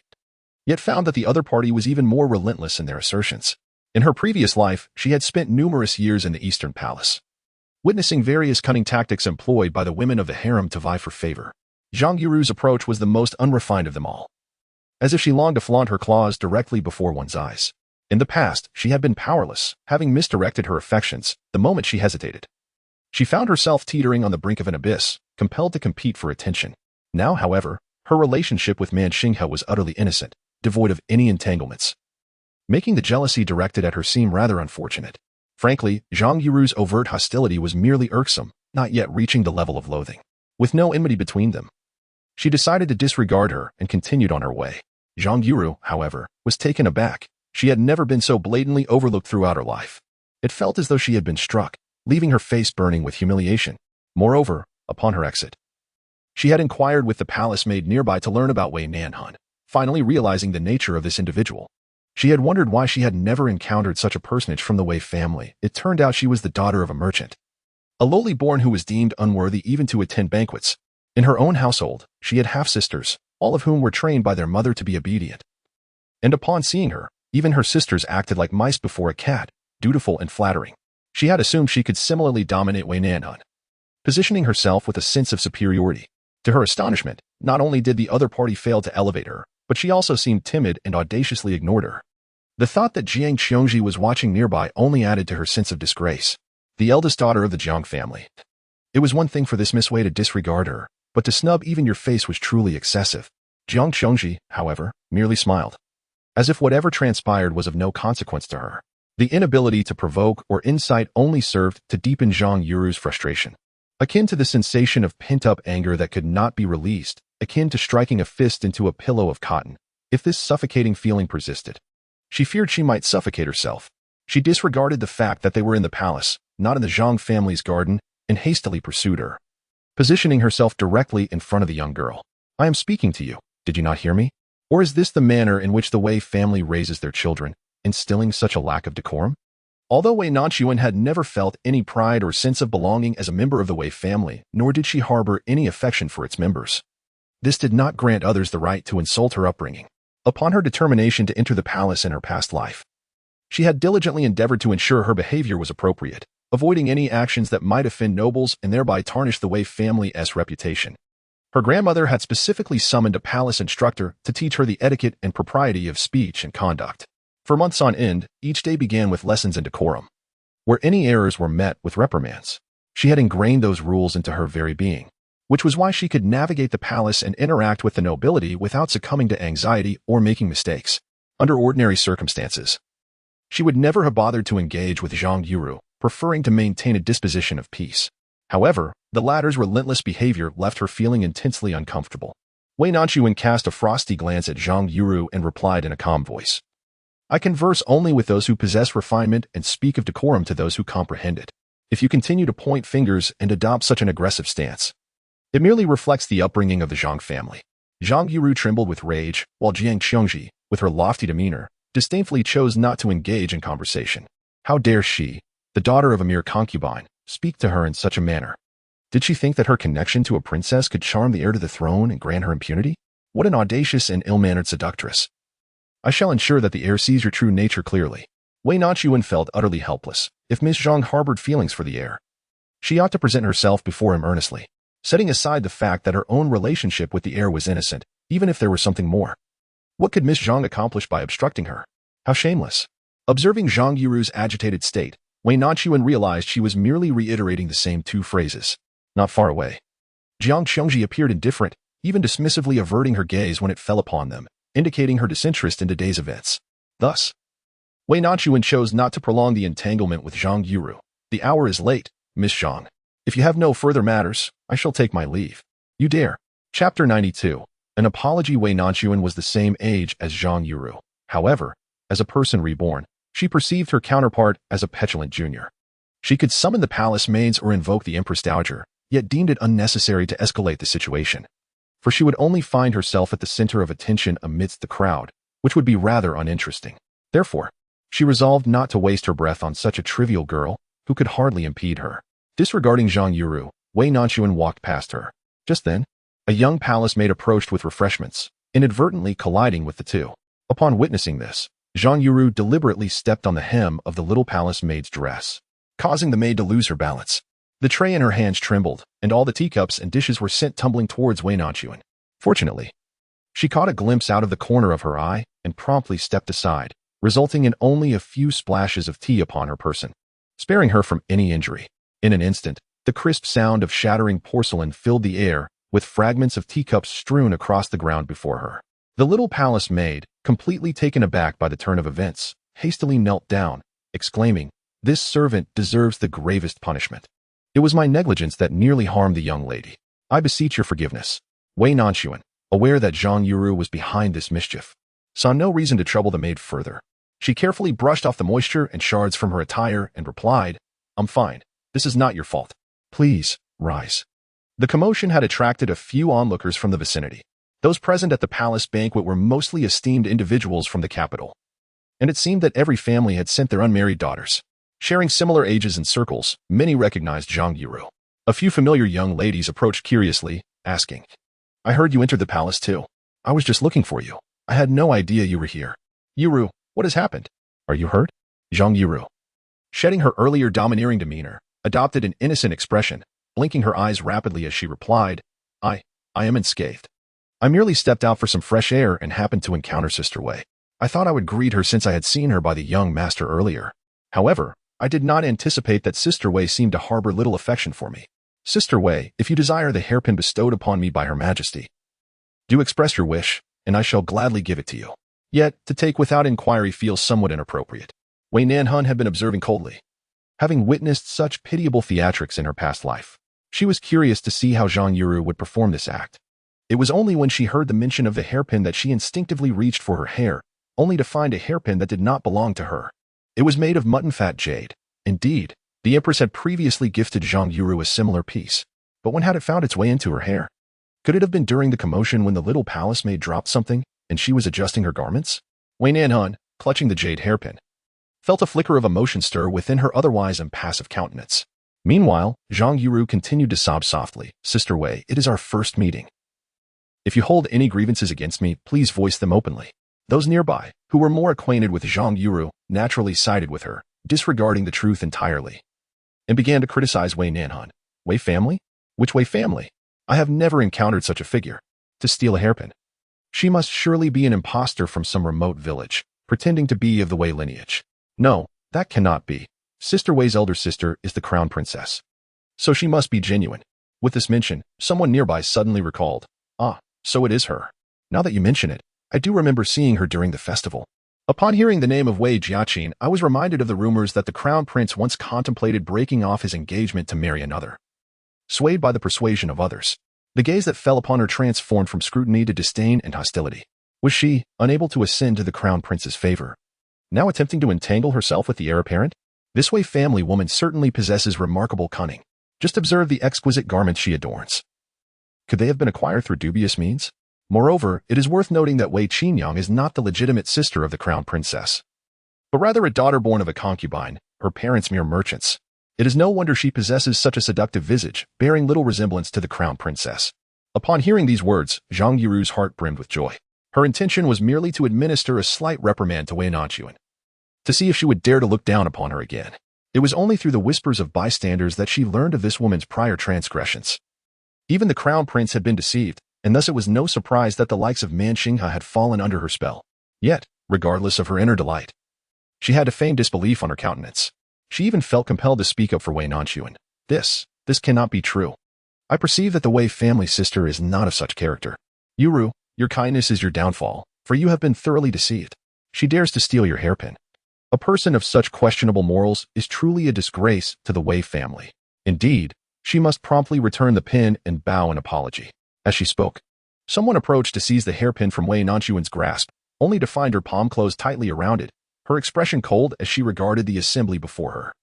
yet found that the other party was even more relentless in their assertions. In her previous life, she had spent numerous years in the Eastern Palace, witnessing various cunning tactics employed by the women of the harem to vie for favor. Zhang Yuru's approach was the most unrefined of them all, as if she longed to flaunt her claws directly before one's eyes. In the past, she had been powerless, having misdirected her affections the moment she hesitated. She found herself teetering on the brink of an abyss, compelled to compete for attention. Now, however, her relationship with Man Xinghe was utterly innocent, devoid of any entanglements, making the jealousy directed at her seem rather unfortunate. Frankly, Zhang Yuru's overt hostility was merely irksome, not yet reaching the level of loathing. With no enmity between them, she decided to disregard her and continued on her way. Zhang Yuru, however, was taken aback. She had never been so blatantly overlooked throughout her life. It felt as though she had been struck, leaving her face burning with humiliation. Moreover, upon her exit, she had inquired with the palace maid nearby to learn about Wei Nanxun, finally realizing the nature of this individual. She had wondered why she had never encountered such a personage from the Wei family. It turned out she was the daughter of a merchant, a lowly born who was deemed unworthy even to attend banquets. In her own household, she had half-sisters, all of whom were trained by their mother to be obedient. And upon seeing her, even her sisters acted like mice before a cat, dutiful and flattering. She had assumed she could similarly dominate Wei Nanxun, positioning herself with a sense of superiority. To her astonishment, not only did the other party fail to elevate her, but she also seemed timid and audaciously ignored her. The thought that Jiang Qiongji was watching nearby only added to her sense of disgrace. The eldest daughter of the Jiang family. It was one thing for this Miss Wei to disregard her, but to snub even your face was truly excessive. Jiang Qiongji, however, merely smiled, as if whatever transpired was of no consequence to her. The inability to provoke or incite only served to deepen Zhang Yuru's frustration, akin to the sensation of pent-up anger that could not be released, akin to striking a fist into a pillow of cotton. If this suffocating feeling persisted, she feared she might suffocate herself. She disregarded the fact that they were in the palace, not in the Zhang family's garden, and hastily pursued her, positioning herself directly in front of the young girl. "I am speaking to you. Did you not hear me?" Or is this the manner in which the Wei family raises their children, instilling such a lack of decorum? Although Wei Nanxun had never felt any pride or sense of belonging as a member of the Wei family, nor did she harbor any affection for its members, this did not grant others the right to insult her upbringing. Upon her determination to enter the palace in her past life, she had diligently endeavored to ensure her behavior was appropriate, avoiding any actions that might offend nobles and thereby tarnish the Wei family's reputation. Her grandmother had specifically summoned a palace instructor to teach her the etiquette and propriety of speech and conduct. For months on end, each day began with lessons in decorum, where any errors were met with reprimands. She had ingrained those rules into her very being, which was why she could navigate the palace and interact with the nobility without succumbing to anxiety or making mistakes. Under ordinary circumstances, she would never have bothered to engage with Zhang Yuru, preferring to maintain a disposition of peace. However, the latter's relentless behavior left her feeling intensely uncomfortable. Wei Nanxun cast a frosty glance at Zhang Yuru and replied in a calm voice, "I converse only with those who possess refinement and speak of decorum to those who comprehend it. If you continue to point fingers and adopt such an aggressive stance, it merely reflects the upbringing of the Zhang family." Zhang Yuru trembled with rage, while Jiang Qiongji, with her lofty demeanor, disdainfully chose not to engage in conversation. How dare she, the daughter of a mere concubine, speak to her in such a manner? Did she think that her connection to a princess could charm the heir to the throne and grant her impunity? What an audacious and ill-mannered seductress. I shall ensure that the heir sees your true nature clearly. Wei Nanxun felt utterly helpless. If Miss Zhang harbored feelings for the heir, she ought to present herself before him earnestly, setting aside the fact that her own relationship with the heir was innocent, even if there was something more. What could Miss Zhang accomplish by obstructing her? How shameless. Observing Zhang Yuru's agitated state, Wei Nanxun realized she was merely reiterating the same two phrases. Not far away, Jiang Qiongji appeared indifferent, even dismissively averting her gaze when it fell upon them, indicating her disinterest in today's events. Thus, Wei Nanxun chose not to prolong the entanglement with Zhang Yuru. "The hour is late, Miss Zhang. If you have no further matters, I shall take my leave." "You dare." Chapter 92. An apology. Wei Nanxun was the same age as Zhang Yuru. However, as a person reborn, she perceived her counterpart as a petulant junior. She could summon the palace maids or invoke the Empress Dowager, yet deemed it unnecessary to escalate the situation, for she would only find herself at the center of attention amidst the crowd, which would be rather uninteresting. Therefore, she resolved not to waste her breath on such a trivial girl who could hardly impede her. Disregarding Zhang Yuru, Wei Nanxun walked past her. Just then, a young palace maid approached with refreshments, inadvertently colliding with the two. Upon witnessing this, Zhang Yuru deliberately stepped on the hem of the little palace maid's dress, causing the maid to lose her balance. The tray in her hands trembled, and all the teacups and dishes were sent tumbling towards Wei Nanxun. Fortunately, she caught a glimpse out of the corner of her eye and promptly stepped aside, resulting in only a few splashes of tea upon her person, sparing her from any injury. In an instant, the crisp sound of shattering porcelain filled the air, with fragments of teacups strewn across the ground before her. The little palace maid, completely taken aback by the turn of events, hastily knelt down, exclaiming, "This servant deserves the gravest punishment. It was my negligence that nearly harmed the young lady. I beseech your forgiveness." Wei Nanxun, aware that Zhang Yuru was behind this mischief, saw no reason to trouble the maid further. She carefully brushed off the moisture and shards from her attire and replied, "I'm fine. This is not your fault. Please, rise." The commotion had attracted a few onlookers from the vicinity. Those present at the palace banquet were mostly esteemed individuals from the capital, and it seemed that every family had sent their unmarried daughters. Sharing similar ages and circles, many recognized Zhang Yuru. A few familiar young ladies approached curiously, asking, "I heard you entered the palace too. I was just looking for you. I had no idea you were here." "Yuru, what has happened? Are you hurt?" Zhang Yuru, shedding her earlier domineering demeanor, adopted an innocent expression, blinking her eyes rapidly as she replied, I am unscathed. I merely stepped out for some fresh air and happened to encounter Sister Wei. I thought I would greet her since I had seen her by the young master earlier. However, I did not anticipate that Sister Wei seemed to harbor little affection for me. Sister Wei, if you desire the hairpin bestowed upon me by Her Majesty, do express your wish, and I shall gladly give it to you. Yet, to take without inquiry feels somewhat inappropriate. Wei Nanxun had been observing coldly. Having witnessed such pitiable theatrics in her past life, she was curious to see how Zhang Yuru would perform this act. It was only when she heard the mention of the hairpin that she instinctively reached for her hair, only to find a hairpin that did not belong to her. It was made of mutton-fat jade. Indeed, the Empress had previously gifted Zhang Yuru a similar piece, but when had it found its way into her hair? Could it have been during the commotion when the little palace maid dropped something, and she was adjusting her garments? Wei Nanxun, clutching the jade hairpin, felt a flicker of emotion stir within her otherwise impassive countenance. Meanwhile, Zhang Yuru continued to sob softly. Sister Wei, it is our first meeting. If you hold any grievances against me, please voice them openly. Those nearby, who were more acquainted with Zhang Yuru, naturally sided with her, disregarding the truth entirely, and began to criticize Wei Nanxun. Wei family? Which Wei family? I have never encountered such a figure. To steal a hairpin. She must surely be an impostor from some remote village, pretending to be of the Wei lineage. No, that cannot be. Sister Wei's elder sister is the crown princess, so she must be genuine. With this mention, someone nearby suddenly recalled, ah, so it is her. Now that you mention it, I do remember seeing her during the festival. Upon hearing the name of Wei Jiaqin, I was reminded of the rumors that the crown prince once contemplated breaking off his engagement to marry another. Swayed by the persuasion of others, the gaze that fell upon her transformed from scrutiny to disdain and hostility. Was she, unable to ascend to the crown prince's favor, now attempting to entangle herself with the heir apparent? This Wei family woman certainly possesses remarkable cunning. Just observe the exquisite garments she adorns. Could they have been acquired through dubious means? Moreover, it is worth noting that Wei Qinyang is not the legitimate sister of the crown princess, but rather a daughter born of a concubine, her parents mere merchants. It is no wonder she possesses such a seductive visage, bearing little resemblance to the crown princess. Upon hearing these words, Zhang Yuru's heart brimmed with joy. Her intention was merely to administer a slight reprimand to Wei Nanxun, to see if she would dare to look down upon her again. It was only through the whispers of bystanders that she learned of this woman's prior transgressions. Even the crown prince had been deceived, and thus it was no surprise that the likes of Man Xinghe had fallen under her spell. Yet, regardless of her inner delight, she had to feign disbelief on her countenance. She even felt compelled to speak up for Wei Nanxun. This cannot be true. I perceive that the Wei family sister is not of such character. Yuru, your kindness is your downfall, for you have been thoroughly deceived. She dares to steal your hairpin. A person of such questionable morals is truly a disgrace to the Wei family. Indeed, she must promptly return the pin and bow in apology. As she spoke, someone approached to seize the hairpin from Wei Nanxun's grasp, only to find her palm closed tightly around it, her expression cold as she regarded the assembly before her.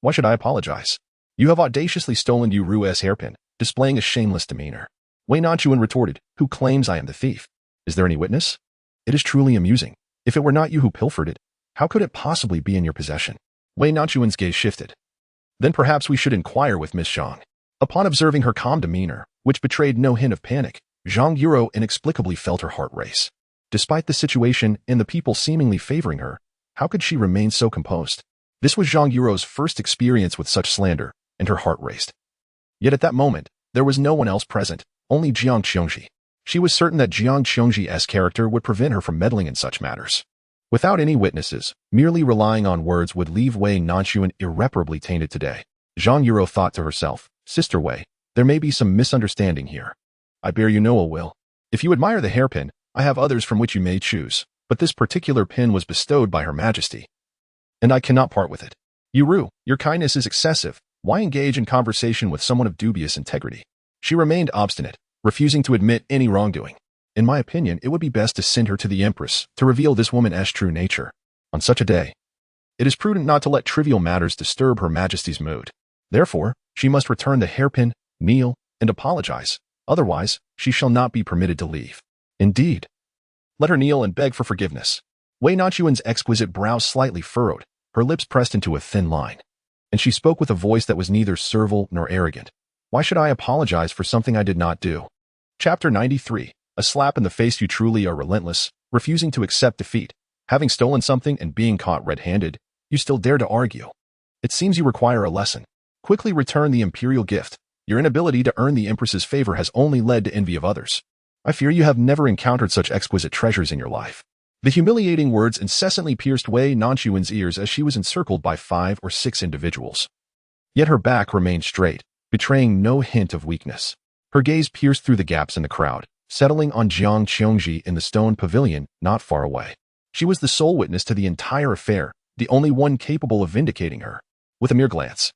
Why should I apologize? You have audaciously stolen Yuru's hairpin, displaying a shameless demeanor. Wei Nanxun retorted, who claims I am the thief? Is there any witness? It is truly amusing. If it were not you who pilfered it, how could it possibly be in your possession? Wei Nanxun's gaze shifted. Then perhaps we should inquire with Miss Zhang. Upon observing her calm demeanor, which betrayed no hint of panic, Zhang Yuro inexplicably felt her heart race. Despite the situation and the people seemingly favoring her, how could she remain so composed? This was Zhang Yuro's first experience with such slander, and her heart raced. Yet at that moment, there was no one else present, only Jiang Qiongji. She was certain that Jiang Qiongji's character would prevent her from meddling in such matters. Without any witnesses, merely relying on words would leave Wei Nanxun irreparably tainted today. Zhang Yuro thought to herself, Sister Wei, there may be some misunderstanding here. I bear you no ill will. If you admire the hairpin, I have others from which you may choose, but this particular pin was bestowed by Her Majesty, and I cannot part with it. Yuru, your kindness is excessive. Why engage in conversation with someone of dubious integrity? She remained obstinate, refusing to admit any wrongdoing. In my opinion, it would be best to send her to the Empress to reveal this woman's true nature. On such a day, it is prudent not to let trivial matters disturb Her Majesty's mood. Therefore, she must return the hairpin, kneel, and apologize. Otherwise, she shall not be permitted to leave. Indeed. Let her kneel and beg for forgiveness. Wei Nanxuan's exquisite brows slightly furrowed, her lips pressed into a thin line, and she spoke with a voice that was neither servile nor arrogant. Why should I apologize for something I did not do? Chapter 93. A slap in the face. You truly are relentless, refusing to accept defeat. Having stolen something and being caught red-handed, you still dare to argue. It seems you require a lesson. Quickly return the imperial gift. Your inability to earn the Empress's favor has only led to envy of others. I fear you have never encountered such exquisite treasures in your life. The humiliating words incessantly pierced Wei Nanxuan's ears as she was encircled by 5 or 6 individuals. Yet her back remained straight, betraying no hint of weakness. Her gaze pierced through the gaps in the crowd, settling on Jiang Qiongji in the stone pavilion not far away. She was the sole witness to the entire affair, the only one capable of vindicating her. With a mere glance,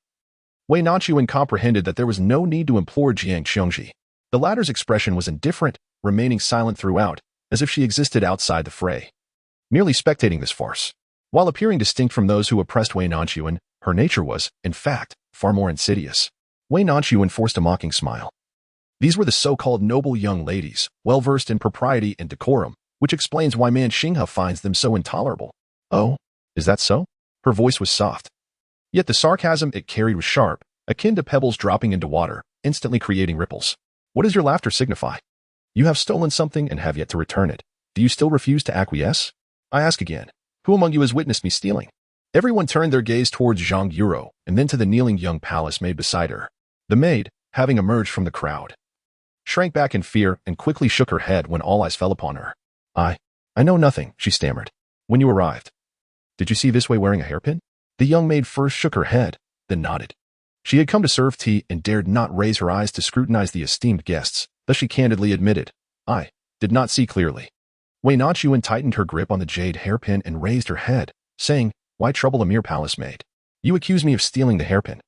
Wei Nanxuan comprehended that there was no need to implore Jiang Qiongji. The latter's expression was indifferent, remaining silent throughout, as if she existed outside the fray, merely spectating this farce. While appearing distinct from those who oppressed Wei Nanxuan, her nature was, in fact, far more insidious. Wei Nanxuan forced a mocking smile. These were the so-called noble young ladies, well-versed in propriety and decorum, which explains why Man Xinghe finds them so intolerable. Oh, is that so? Her voice was soft. Yet the sarcasm it carried was sharp, akin to pebbles dropping into water, instantly creating ripples. What does your laughter signify? You have stolen something and have yet to return it. Do you still refuse to acquiesce? I ask again, who among you has witnessed me stealing? Everyone turned their gaze towards Zhang Yuro and then to the kneeling young palace maid beside her. The maid, having emerged from the crowd, shrank back in fear and quickly shook her head when all eyes fell upon her. I know nothing, she stammered. When you arrived, did you see this way wearing a hairpin? The young maid first shook her head, then nodded. She had come to serve tea and dared not raise her eyes to scrutinize the esteemed guests, thus she candidly admitted, I did not see clearly. Wei Nanxun tightened her grip on the jade hairpin and raised her head, saying, why trouble a mere palace maid? You accuse me of stealing the hairpin.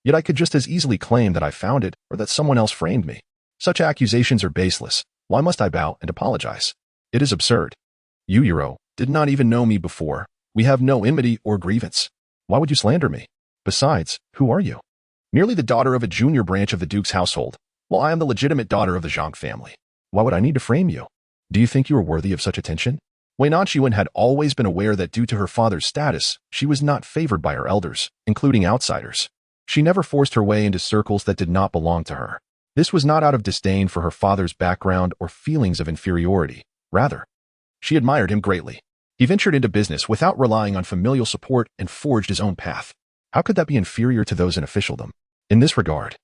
Yet I could just as easily claim that I found it or that someone else framed me. Such accusations are baseless. Why must I bow and apologize? It is absurd. You, Yuro, did not even know me before. We have no enmity or grievance. Why would you slander me? Besides, who are you? Merely the daughter of a junior branch of the Duke's household, while I am the legitimate daughter of the Zhang family. Why would I need to frame you? Do you think you are worthy of such attention? Wei Nanxun had always been aware that due to her father's status, she was not favored by her elders, including outsiders. She never forced her way into circles that did not belong to her. This was not out of disdain for her father's background or feelings of inferiority. Rather, she admired him greatly. He ventured into business without relying on familial support and forged his own path. How could that be inferior to those in officialdom? In this regard,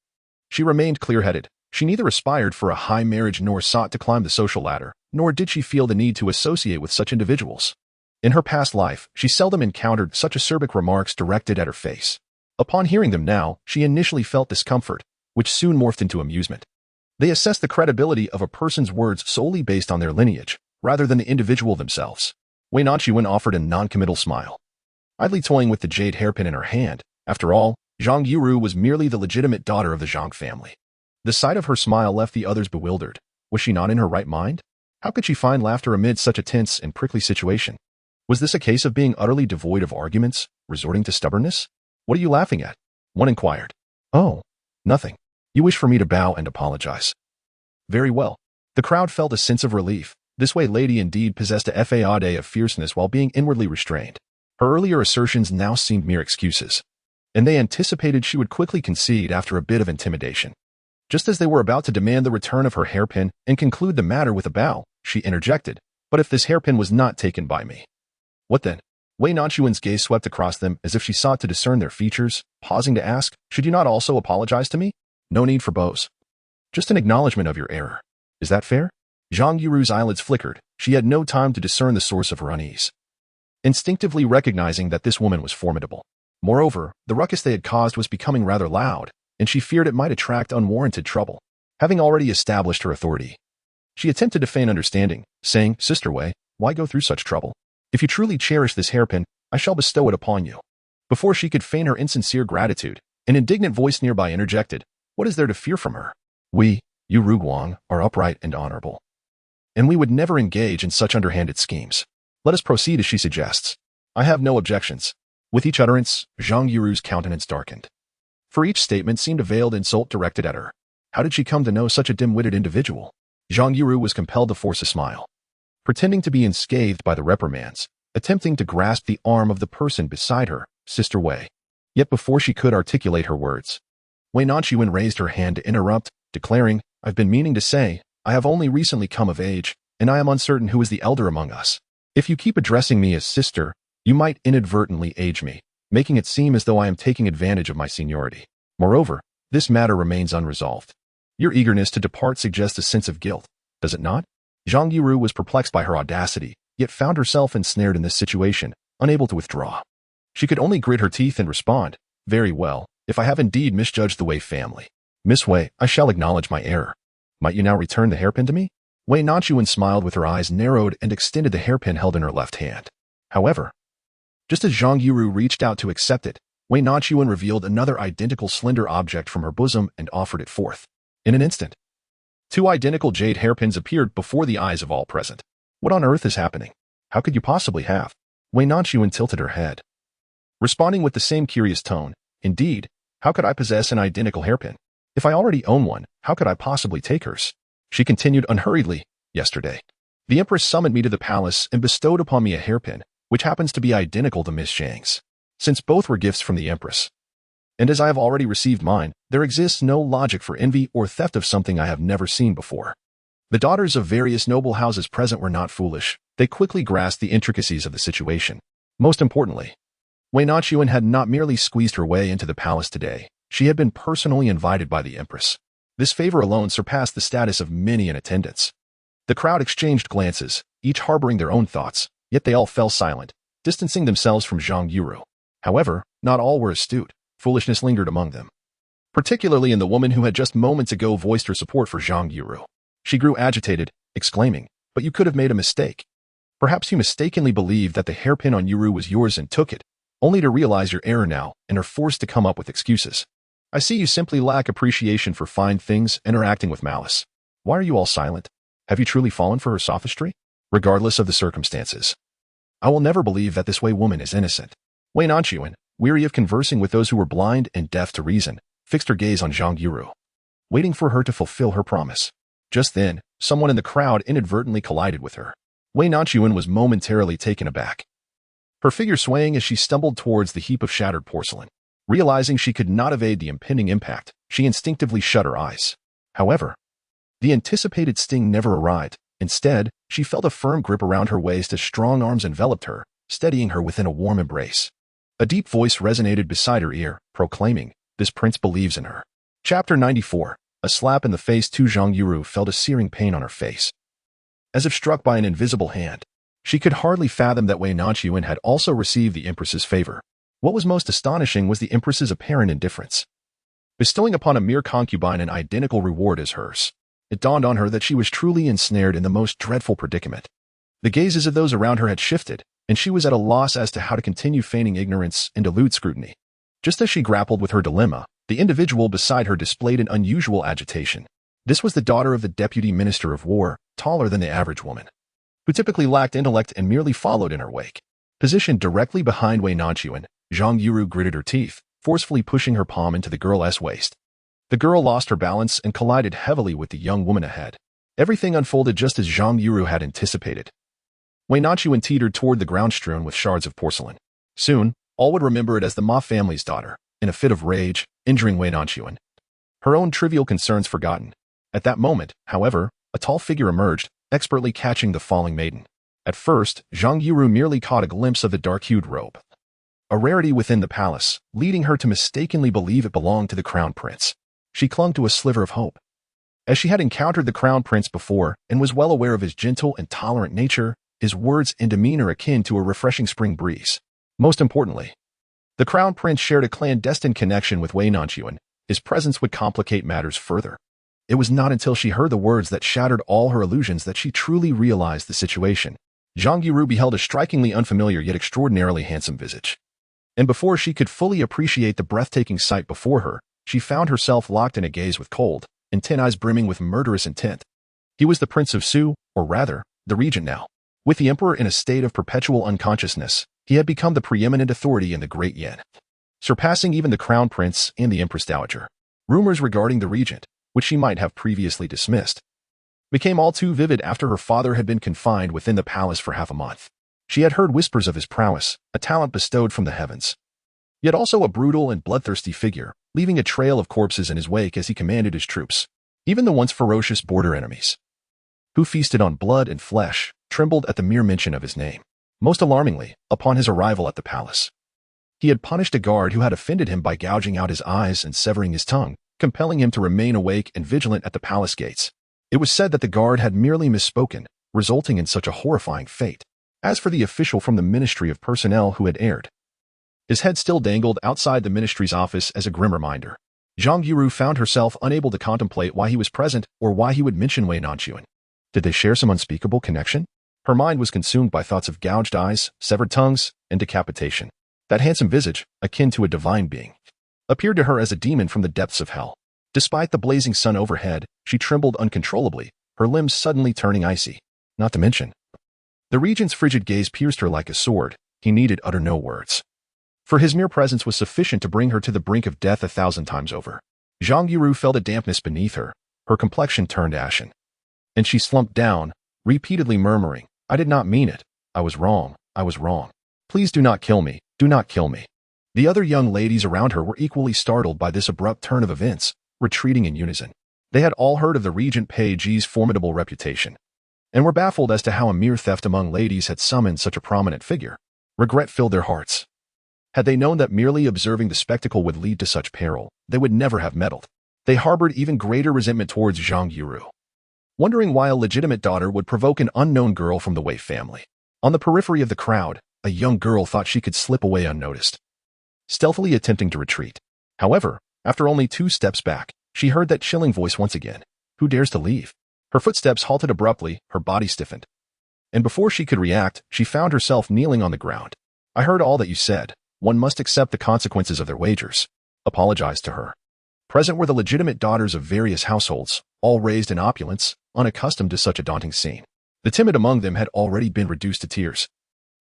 she remained clear-headed. She neither aspired for a high marriage nor sought to climb the social ladder, nor did she feel the need to associate with such individuals. In her past life, she seldom encountered such acerbic remarks directed at her face. Upon hearing them now, she initially felt discomfort, which soon morphed into amusement. They assessed the credibility of a person's words solely based on their lineage, rather than the individual themselves. Wei Nanxun offered a non-committal smile, idly toying with the jade hairpin in her hand. After all, Zhang Yuru was merely the legitimate daughter of the Zhang family. The sight of her smile left the others bewildered. Was she not in her right mind? How could she find laughter amid such a tense and prickly situation? Was this a case of being utterly devoid of arguments, resorting to stubbornness? What are you laughing at? One inquired. Oh, nothing. You wish for me to bow and apologize. Very well. The crowd felt a sense of relief. This Wei lady indeed possessed a facade of fierceness while being inwardly restrained. Her earlier assertions now seemed mere excuses, and they anticipated she would quickly concede after a bit of intimidation. Just as they were about to demand the return of her hairpin and conclude the matter with a bow, she interjected, but if this hairpin was not taken by me, what then? Wei Nanxuan's gaze swept across them as if she sought to discern their features, pausing to ask, should you not also apologize to me? No need for bows. Just an acknowledgement of your error. Is that fair? Zhang Yuru's eyelids flickered. She had no time to discern the source of her unease, instinctively recognizing that this woman was formidable. Moreover, the ruckus they had caused was becoming rather loud, and she feared it might attract unwarranted trouble. Having already established her authority, she attempted to feign understanding, saying, Sister Wei, why go through such trouble? If you truly cherish this hairpin, I shall bestow it upon you. Before she could feign her insincere gratitude, an indignant voice nearby interjected, what is there to fear from her? We, you Ruguang, are upright and honorable, and we would never engage in such underhanded schemes. Let us proceed as she suggests. I have no objections. With each utterance, Zhang Yuru's countenance darkened. For each statement seemed a veiled insult directed at her. How did she come to know such a dim-witted individual? Zhang Yuru was compelled to force a smile, pretending to be unscathed by the reprimands, attempting to grasp the arm of the person beside her, Sister Wei. Yet before she could articulate her words, Wei Nanxun raised her hand to interrupt, declaring, I've been meaning to say, I have only recently come of age, and I am uncertain who is the elder among us. If you keep addressing me as sister, you might inadvertently age me, making it seem as though I am taking advantage of my seniority. Moreover, this matter remains unresolved. Your eagerness to depart suggests a sense of guilt, does it not? Zhang Yuru was perplexed by her audacity, yet found herself ensnared in this situation, unable to withdraw. She could only grit her teeth and respond, very well, if I have indeed misjudged the Wei family. Miss Wei, I shall acknowledge my error. Might you now return the hairpin to me? Wei Nanxun smiled with her eyes narrowed and extended the hairpin held in her left hand. However, just as Zhang Yuru reached out to accept it, Wei Nanxun revealed another identical slender object from her bosom and offered it forth. In an instant, two identical jade hairpins appeared before the eyes of all present. What on earth is happening? How could you possibly have? Wei Nanxun tilted her head, responding with the same curious tone. Indeed, how could I possess an identical hairpin? If I already own one, how could I possibly take hers? She continued unhurriedly, yesterday, The Empress summoned me to the palace and bestowed upon me a hairpin, which happens to be identical to Miss Zhang's, since both were gifts from the Empress. And as I have already received mine, there exists no logic for envy or theft of something I have never seen before. The daughters of various noble houses present were not foolish. They quickly grasped the intricacies of the situation. Most importantly, Wei Nanxun had not merely squeezed her way into the palace today. She had been personally invited by the Empress. This favor alone surpassed the status of many in attendance. The crowd exchanged glances, each harboring their own thoughts, yet they all fell silent, distancing themselves from Zhang Yuru. However, not all were astute. Foolishness lingered among them, particularly in the woman who had just moments ago voiced her support for Zhang Yuru. She grew agitated, exclaiming, "But you could have made a mistake. Perhaps you mistakenly believed that the hairpin on Yuru was yours and took it, only to realize your error now and are forced to come up with excuses. I see you simply lack appreciation for fine things and are acting with malice. Why are you all silent? Have you truly fallen for her sophistry? Regardless of the circumstances, I will never believe that this Wei woman is innocent." Wei Nanxun, weary of conversing with those who were blind and deaf to reason, fixed her gaze on Zhang Yuru, waiting for her to fulfill her promise. Just then, someone in the crowd inadvertently collided with her. Wei Nanxun was momentarily taken aback, her figure swaying as she stumbled towards the heap of shattered porcelain. Realizing she could not evade the impending impact, she instinctively shut her eyes. However, the anticipated sting never arrived. Instead, she felt a firm grip around her waist as strong arms enveloped her, steadying her within a warm embrace. A deep voice resonated beside her ear, proclaiming, "This prince believes in her." Chapter 94. A slap in the face. Zhang Yuru felt a searing pain on her face, as if struck by an invisible hand. She could hardly fathom that Wei Nanxun had also received the Empress's favor. What was most astonishing was the Empress's apparent indifference, bestowing upon a mere concubine an identical reward as hers. It dawned on her that she was truly ensnared in the most dreadful predicament. The gazes of those around her had shifted, and she was at a loss as to how to continue feigning ignorance and elude scrutiny. Just as she grappled with her dilemma, the individual beside her displayed an unusual agitation. This was the daughter of the Deputy Minister of War, taller than the average woman, who typically lacked intellect and merely followed in her wake. Positioned directly behind Wei Nanxun, Zhang Yuru gritted her teeth, forcefully pushing her palm into the girl's waist. The girl lost her balance and collided heavily with the young woman ahead. Everything unfolded just as Zhang Yuru had anticipated. Wei Nanxun teetered toward the ground strewn with shards of porcelain. Soon, all would remember it as the Ma family's daughter, in a fit of rage, injuring Wei Nanxun. Her own trivial concerns forgotten. At that moment, however, a tall figure emerged, expertly catching the falling maiden. At first, Zhang Yuru merely caught a glimpse of the dark-hued robe, a rarity within the palace, leading her to mistakenly believe it belonged to the crown prince. She clung to a sliver of hope, as she had encountered the crown prince before and was well aware of his gentle and tolerant nature, his words and demeanor akin to a refreshing spring breeze. Most importantly, the crown prince shared a clandestine connection with Wei Nanxun. His presence would complicate matters further. It was not until she heard the words that shattered all her illusions that she truly realized the situation. Zhang Yuru beheld a strikingly unfamiliar yet extraordinarily handsome visage. And before she could fully appreciate the breathtaking sight before her, she found herself locked in a gaze with cold, intent eyes brimming with murderous intent. He was the Prince of Su, or rather, the regent now. With the emperor in a state of perpetual unconsciousness, he had become the preeminent authority in the Great Yan, surpassing even the crown prince and the empress dowager. Rumors regarding the regent, which she might have previously dismissed, became all too vivid after her father had been confined within the palace for half a month. She had heard whispers of his prowess, a talent bestowed from the heavens, yet also a brutal and bloodthirsty figure, leaving a trail of corpses in his wake as he commanded his troops. Even the once ferocious border enemies, who feasted on blood and flesh, trembled at the mere mention of his name. Most alarmingly, upon his arrival at the palace, he had punished a guard who had offended him by gouging out his eyes and severing his tongue, compelling him to remain awake and vigilant at the palace gates. It was said that the guard had merely misspoken, resulting in such a horrifying fate. As for the official from the Ministry of Personnel who had erred, his head still dangled outside the ministry's office as a grim reminder. Zhang Yuru found herself unable to contemplate why he was present or why he would mention Wei Nanxun. Did they share some unspeakable connection? Her mind was consumed by thoughts of gouged eyes, severed tongues, and decapitation. That handsome visage, akin to a divine being, appeared to her as a demon from the depths of hell. Despite the blazing sun overhead, she trembled uncontrollably, her limbs suddenly turning icy. Not to mention, the regent's frigid gaze pierced her like a sword. He needed utter no words, for his mere presence was sufficient to bring her to the brink of death 1,000 times over. Zhang Yuru felt a dampness beneath her, her complexion turned ashen, and she slumped down, repeatedly murmuring, "I did not mean it. I was wrong. I was wrong. Please do not kill me. Do not kill me." The other young ladies around her were equally startled by this abrupt turn of events, retreating in unison. They had all heard of the Regent Pei Ji's formidable reputation, and were baffled as to how a mere theft among ladies had summoned such a prominent figure. Regret filled their hearts. Had they known that merely observing the spectacle would lead to such peril, they would never have meddled. They harbored even greater resentment towards Zhang Yiru, wondering why a legitimate daughter would provoke an unknown girl from the Wei family. On the periphery of the crowd, a young girl thought she could slip away unnoticed, stealthily attempting to retreat. However, after only 2 steps back, she heard that chilling voice once again. "Who dares to leave?" Her footsteps halted abruptly, her body stiffened. And before she could react, she found herself kneeling on the ground. "I heard all that you said. One must accept the consequences of their wagers." Apologized to her. Present were the legitimate daughters of various households, all raised in opulence, unaccustomed to such a daunting scene. The timid among them had already been reduced to tears,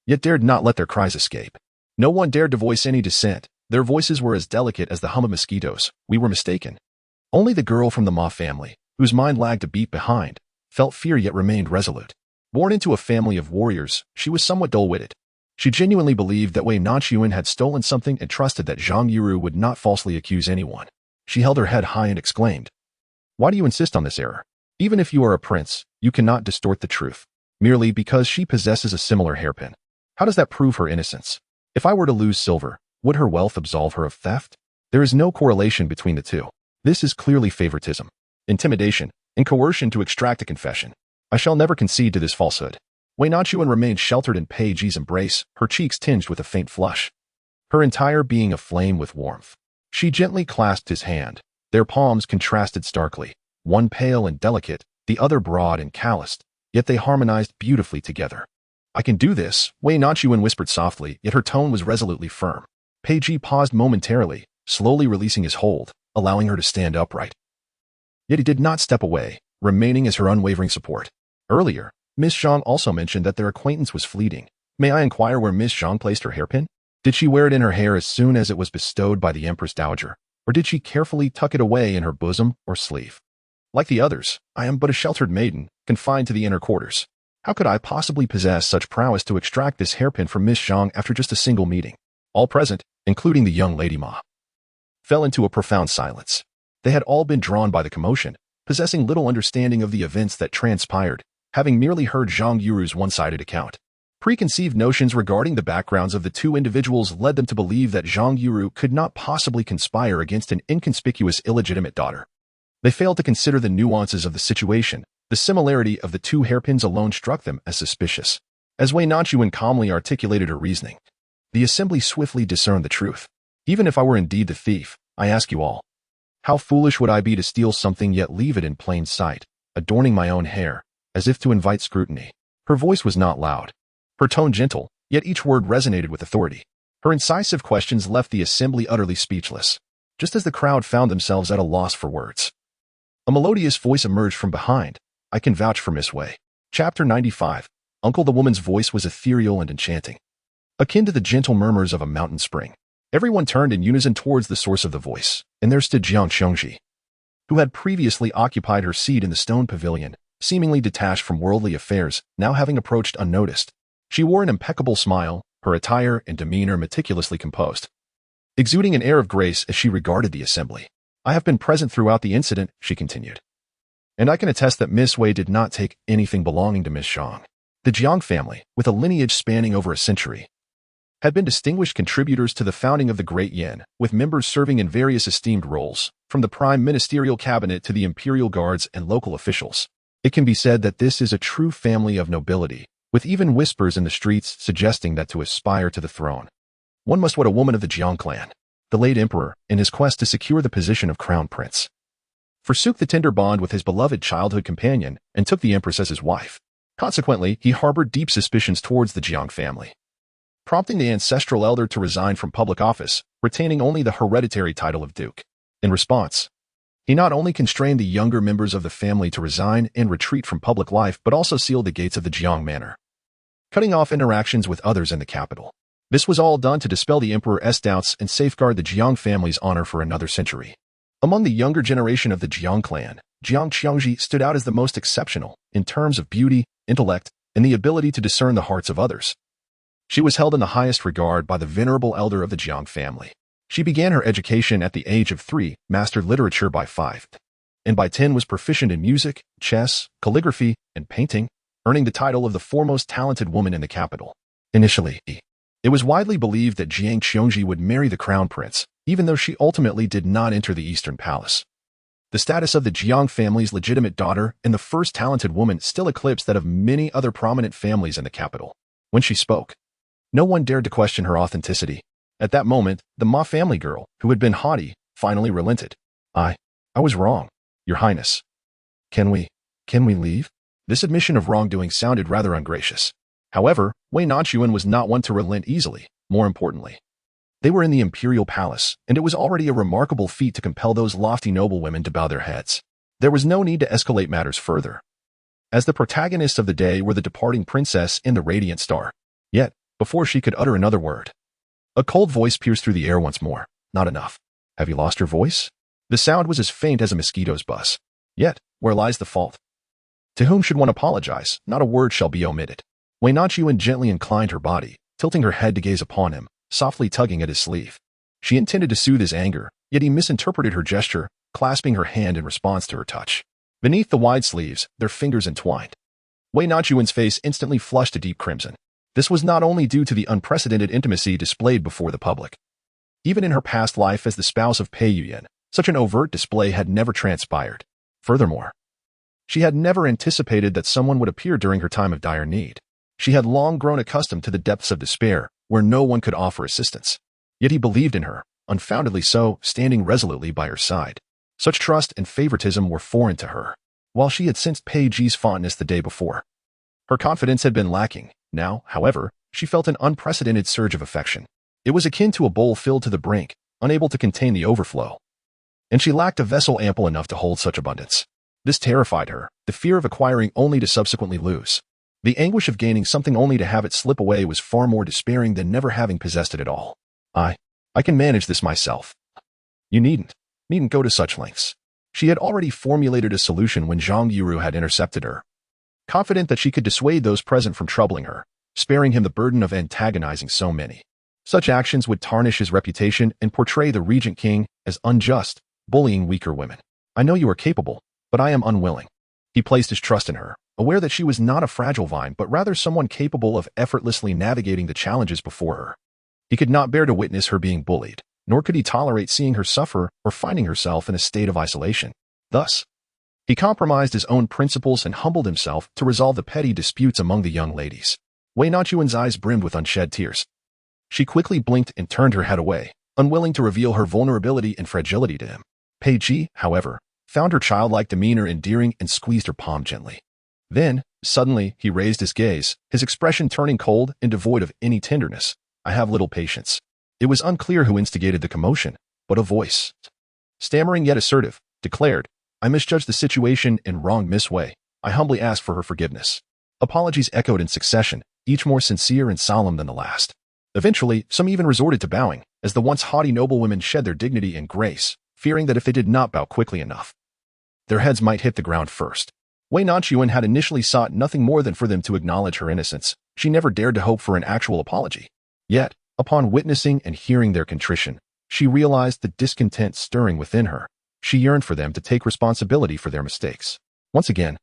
yet dared not let their cries escape. No one dared to voice any dissent. Their voices were as delicate as the hum of mosquitoes. "We were mistaken." Only the girl from the Ma family, whose mind lagged a beat behind, felt fear yet remained resolute. Born into a family of warriors, she was somewhat dull-witted. She genuinely believed that Wei Nanxun had stolen something and trusted that Zhang Yiru would not falsely accuse anyone. She held her head high and exclaimed, "Why do you insist on this error? Even if you are a prince, you cannot distort the truth, merely because she possesses a similar hairpin. How does that prove her innocence? If I were to lose silver, would her wealth absolve her of theft? There is no correlation between the two. This is clearly favoritism, intimidation, and coercion to extract a confession. I shall never concede to this falsehood." Wei Nanxun remained sheltered in Pei Ji's embrace, her cheeks tinged with a faint flush, her entire being aflame with warmth. She gently clasped his hand. Their palms contrasted starkly, one pale and delicate, the other broad and calloused, yet they harmonized beautifully together. "I can do this," Wei Nanxun whispered softly, yet her tone was resolutely firm. Pei Ji paused momentarily, slowly releasing his hold, allowing her to stand upright. Yet he did not step away, remaining as her unwavering support. Earlier, Miss Zhang also mentioned that their acquaintance was fleeting. "May I inquire where Miss Zhang placed her hairpin? Did she wear it in her hair as soon as it was bestowed by the Empress Dowager, or did she carefully tuck it away in her bosom or sleeve? Like the others, I am but a sheltered maiden, confined to the inner quarters. How could I possibly possess such prowess to extract this hairpin from Miss Zhang after just a single meeting?" All present, including the young Lady Ma, fell into a profound silence. They had all been drawn by the commotion, possessing little understanding of the events that transpired, having merely heard Zhang Yiru's one-sided account. Preconceived notions regarding the backgrounds of the two individuals led them to believe that Zhang Yiru could not possibly conspire against an inconspicuous illegitimate daughter. They failed to consider the nuances of the situation. The similarity of the two hairpins alone struck them as suspicious. As Wei Nanxun calmly articulated her reasoning, the assembly swiftly discerned the truth. "Even if I were indeed the thief, I ask you all, how foolish would I be to steal something yet leave it in plain sight, adorning my own hair, as if to invite scrutiny?" Her voice was not loud, her tone gentle, yet each word resonated with authority. Her incisive questions left the assembly utterly speechless, just as the crowd found themselves at a loss for words. A melodious voice emerged from behind. "I can vouch for Miss Wei." Chapter 95. Uncle. The woman's voice was ethereal and enchanting, akin to the gentle murmurs of a mountain spring. Everyone turned in unison towards the source of the voice, and there stood Jiang Xiongji, who had previously occupied her seat in the stone pavilion, seemingly detached from worldly affairs, now having approached unnoticed. She wore an impeccable smile, her attire and demeanor meticulously composed, exuding an air of grace as she regarded the assembly. "I have been present throughout the incident," she continued, "and I can attest that Miss Wei did not take anything belonging to Miss Zhang." The Jiang family, with a lineage spanning over a century, had been distinguished contributors to the founding of the Great Yan, with members serving in various esteemed roles, from the prime ministerial cabinet to the imperial guards and local officials. It can be said that this is a true family of nobility, with even whispers in the streets suggesting that to aspire to the throne, one must wed a woman of the Jiang clan. The late emperor, in his quest to secure the position of crown prince, forsook the tender bond with his beloved childhood companion and took the empress as his wife. Consequently, he harbored deep suspicions towards the Jiang family, prompting the ancestral elder to resign from public office, retaining only the hereditary title of duke. In response, he not only constrained the younger members of the family to resign and retreat from public life, but also sealed the gates of the Jiang manor, cutting off interactions with others in the capital. This was all done to dispel the emperor's doubts and safeguard the Jiang family's honor for another century. Among the younger generation of the Jiang clan, Jiang Qiangji stood out as the most exceptional in terms of beauty, intellect, and the ability to discern the hearts of others. She was held in the highest regard by the venerable elder of the Jiang family. She began her education at the age of 3, mastered literature by 5, and by 10 was proficient in music, chess, calligraphy, and painting, earning the title of the foremost talented woman in the capital. Initially, it was widely believed that Jiang Qiongji would marry the crown prince, even though she ultimately did not enter the Eastern Palace. The status of the Jiang family's legitimate daughter and the first talented woman still eclipsed that of many other prominent families in the capital. When she spoke, no one dared to question her authenticity. At that moment, the Ma family girl, who had been haughty, finally relented. I was wrong, Your Highness. Can we leave? This admission of wrongdoing sounded rather ungracious. However, Wei Nanxun was not one to relent easily. More importantly, they were in the imperial palace, and it was already a remarkable feat to compel those lofty noblewomen to bow their heads. There was no need to escalate matters further, as the protagonists of the day were the departing princess and the radiant star. Yet, before she could utter another word, a cold voice pierced through the air once more. Not enough. Have you lost your voice? The sound was as faint as a mosquito's buzz. Yet, where lies the fault? To whom should one apologize? Not a word shall be omitted. Wei Nanxun gently inclined her body, tilting her head to gaze upon him, softly tugging at his sleeve. She intended to soothe his anger, yet he misinterpreted her gesture, clasping her hand in response to her touch. Beneath the wide sleeves, their fingers entwined. Wei Nanxuan's face instantly flushed a deep crimson. This was not only due to the unprecedented intimacy displayed before the public. Even in her past life as the spouse of Pei Yuyan, such an overt display had never transpired. Furthermore, she had never anticipated that someone would appear during her time of dire need. She had long grown accustomed to the depths of despair, where no one could offer assistance. Yet he believed in her, unfoundedly so, standing resolutely by her side. Such trust and favoritism were foreign to her, while she had sensed Pei Ji's fondness the day before. Her confidence had been lacking. Now, however, she felt an unprecedented surge of affection. It was akin to a bowl filled to the brink, unable to contain the overflow. And she lacked a vessel ample enough to hold such abundance. This terrified her, the fear of acquiring only to subsequently lose. The anguish of gaining something only to have it slip away was far more despairing than never having possessed it at all. I can manage this myself. You needn't go to such lengths. She had already formulated a solution when Zhang Yuru had intercepted her. Confident that she could dissuade those present from troubling her, sparing him the burden of antagonizing so many. Such actions would tarnish his reputation and portray the regent king as unjust, bullying weaker women. I know you are capable, but I am unwilling. He placed his trust in her, aware that she was not a fragile vine but rather someone capable of effortlessly navigating the challenges before her. He could not bear to witness her being bullied, nor could he tolerate seeing her suffer or finding herself in a state of isolation. Thus, he compromised his own principles and humbled himself to resolve the petty disputes among the young ladies. Wei Nanxuan's eyes brimmed with unshed tears. She quickly blinked and turned her head away, unwilling to reveal her vulnerability and fragility to him. Pei Ji, however, found her childlike demeanor endearing and squeezed her palm gently. Then, suddenly, he raised his gaze, his expression turning cold and devoid of any tenderness. I have little patience. It was unclear who instigated the commotion, but a voice, stammering yet assertive, declared, I misjudged the situation and wronged Miss Wei. I humbly ask for her forgiveness. Apologies echoed in succession, each more sincere and solemn than the last. Eventually, some even resorted to bowing, as the once haughty noblewomen shed their dignity and grace, fearing that if they did not bow quickly enough, their heads might hit the ground first. Wei Nanxun had initially sought nothing more than for them to acknowledge her innocence. She never dared to hope for an actual apology. Yet, upon witnessing and hearing their contrition, she realized the discontent stirring within her. She yearned for them to take responsibility for their mistakes. Once again,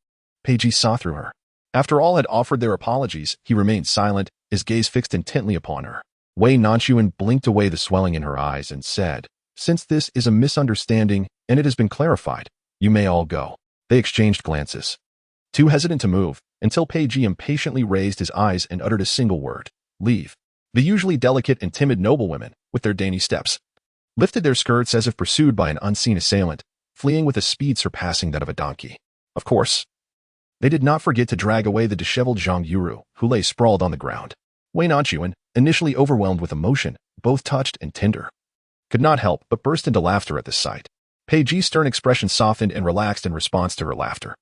Pei Ji saw through her. After all had offered their apologies, he remained silent, his gaze fixed intently upon her. Wei Nanxun blinked away the swelling in her eyes and said, Since this is a misunderstanding and it has been clarified, you may all go. They exchanged glances, too hesitant to move, until Pei Ji impatiently raised his eyes and uttered a single word, leave. The usually delicate and timid noblewomen, with their dainty steps, lifted their skirts as if pursued by an unseen assailant, fleeing with a speed surpassing that of a donkey. Of course, they did not forget to drag away the disheveled Zhang Yuru, who lay sprawled on the ground. Wei Nanxun, initially overwhelmed with emotion, both touched and tender, could not help but burst into laughter at this sight. Pei Ji's stern expression softened and relaxed in response to her laughter.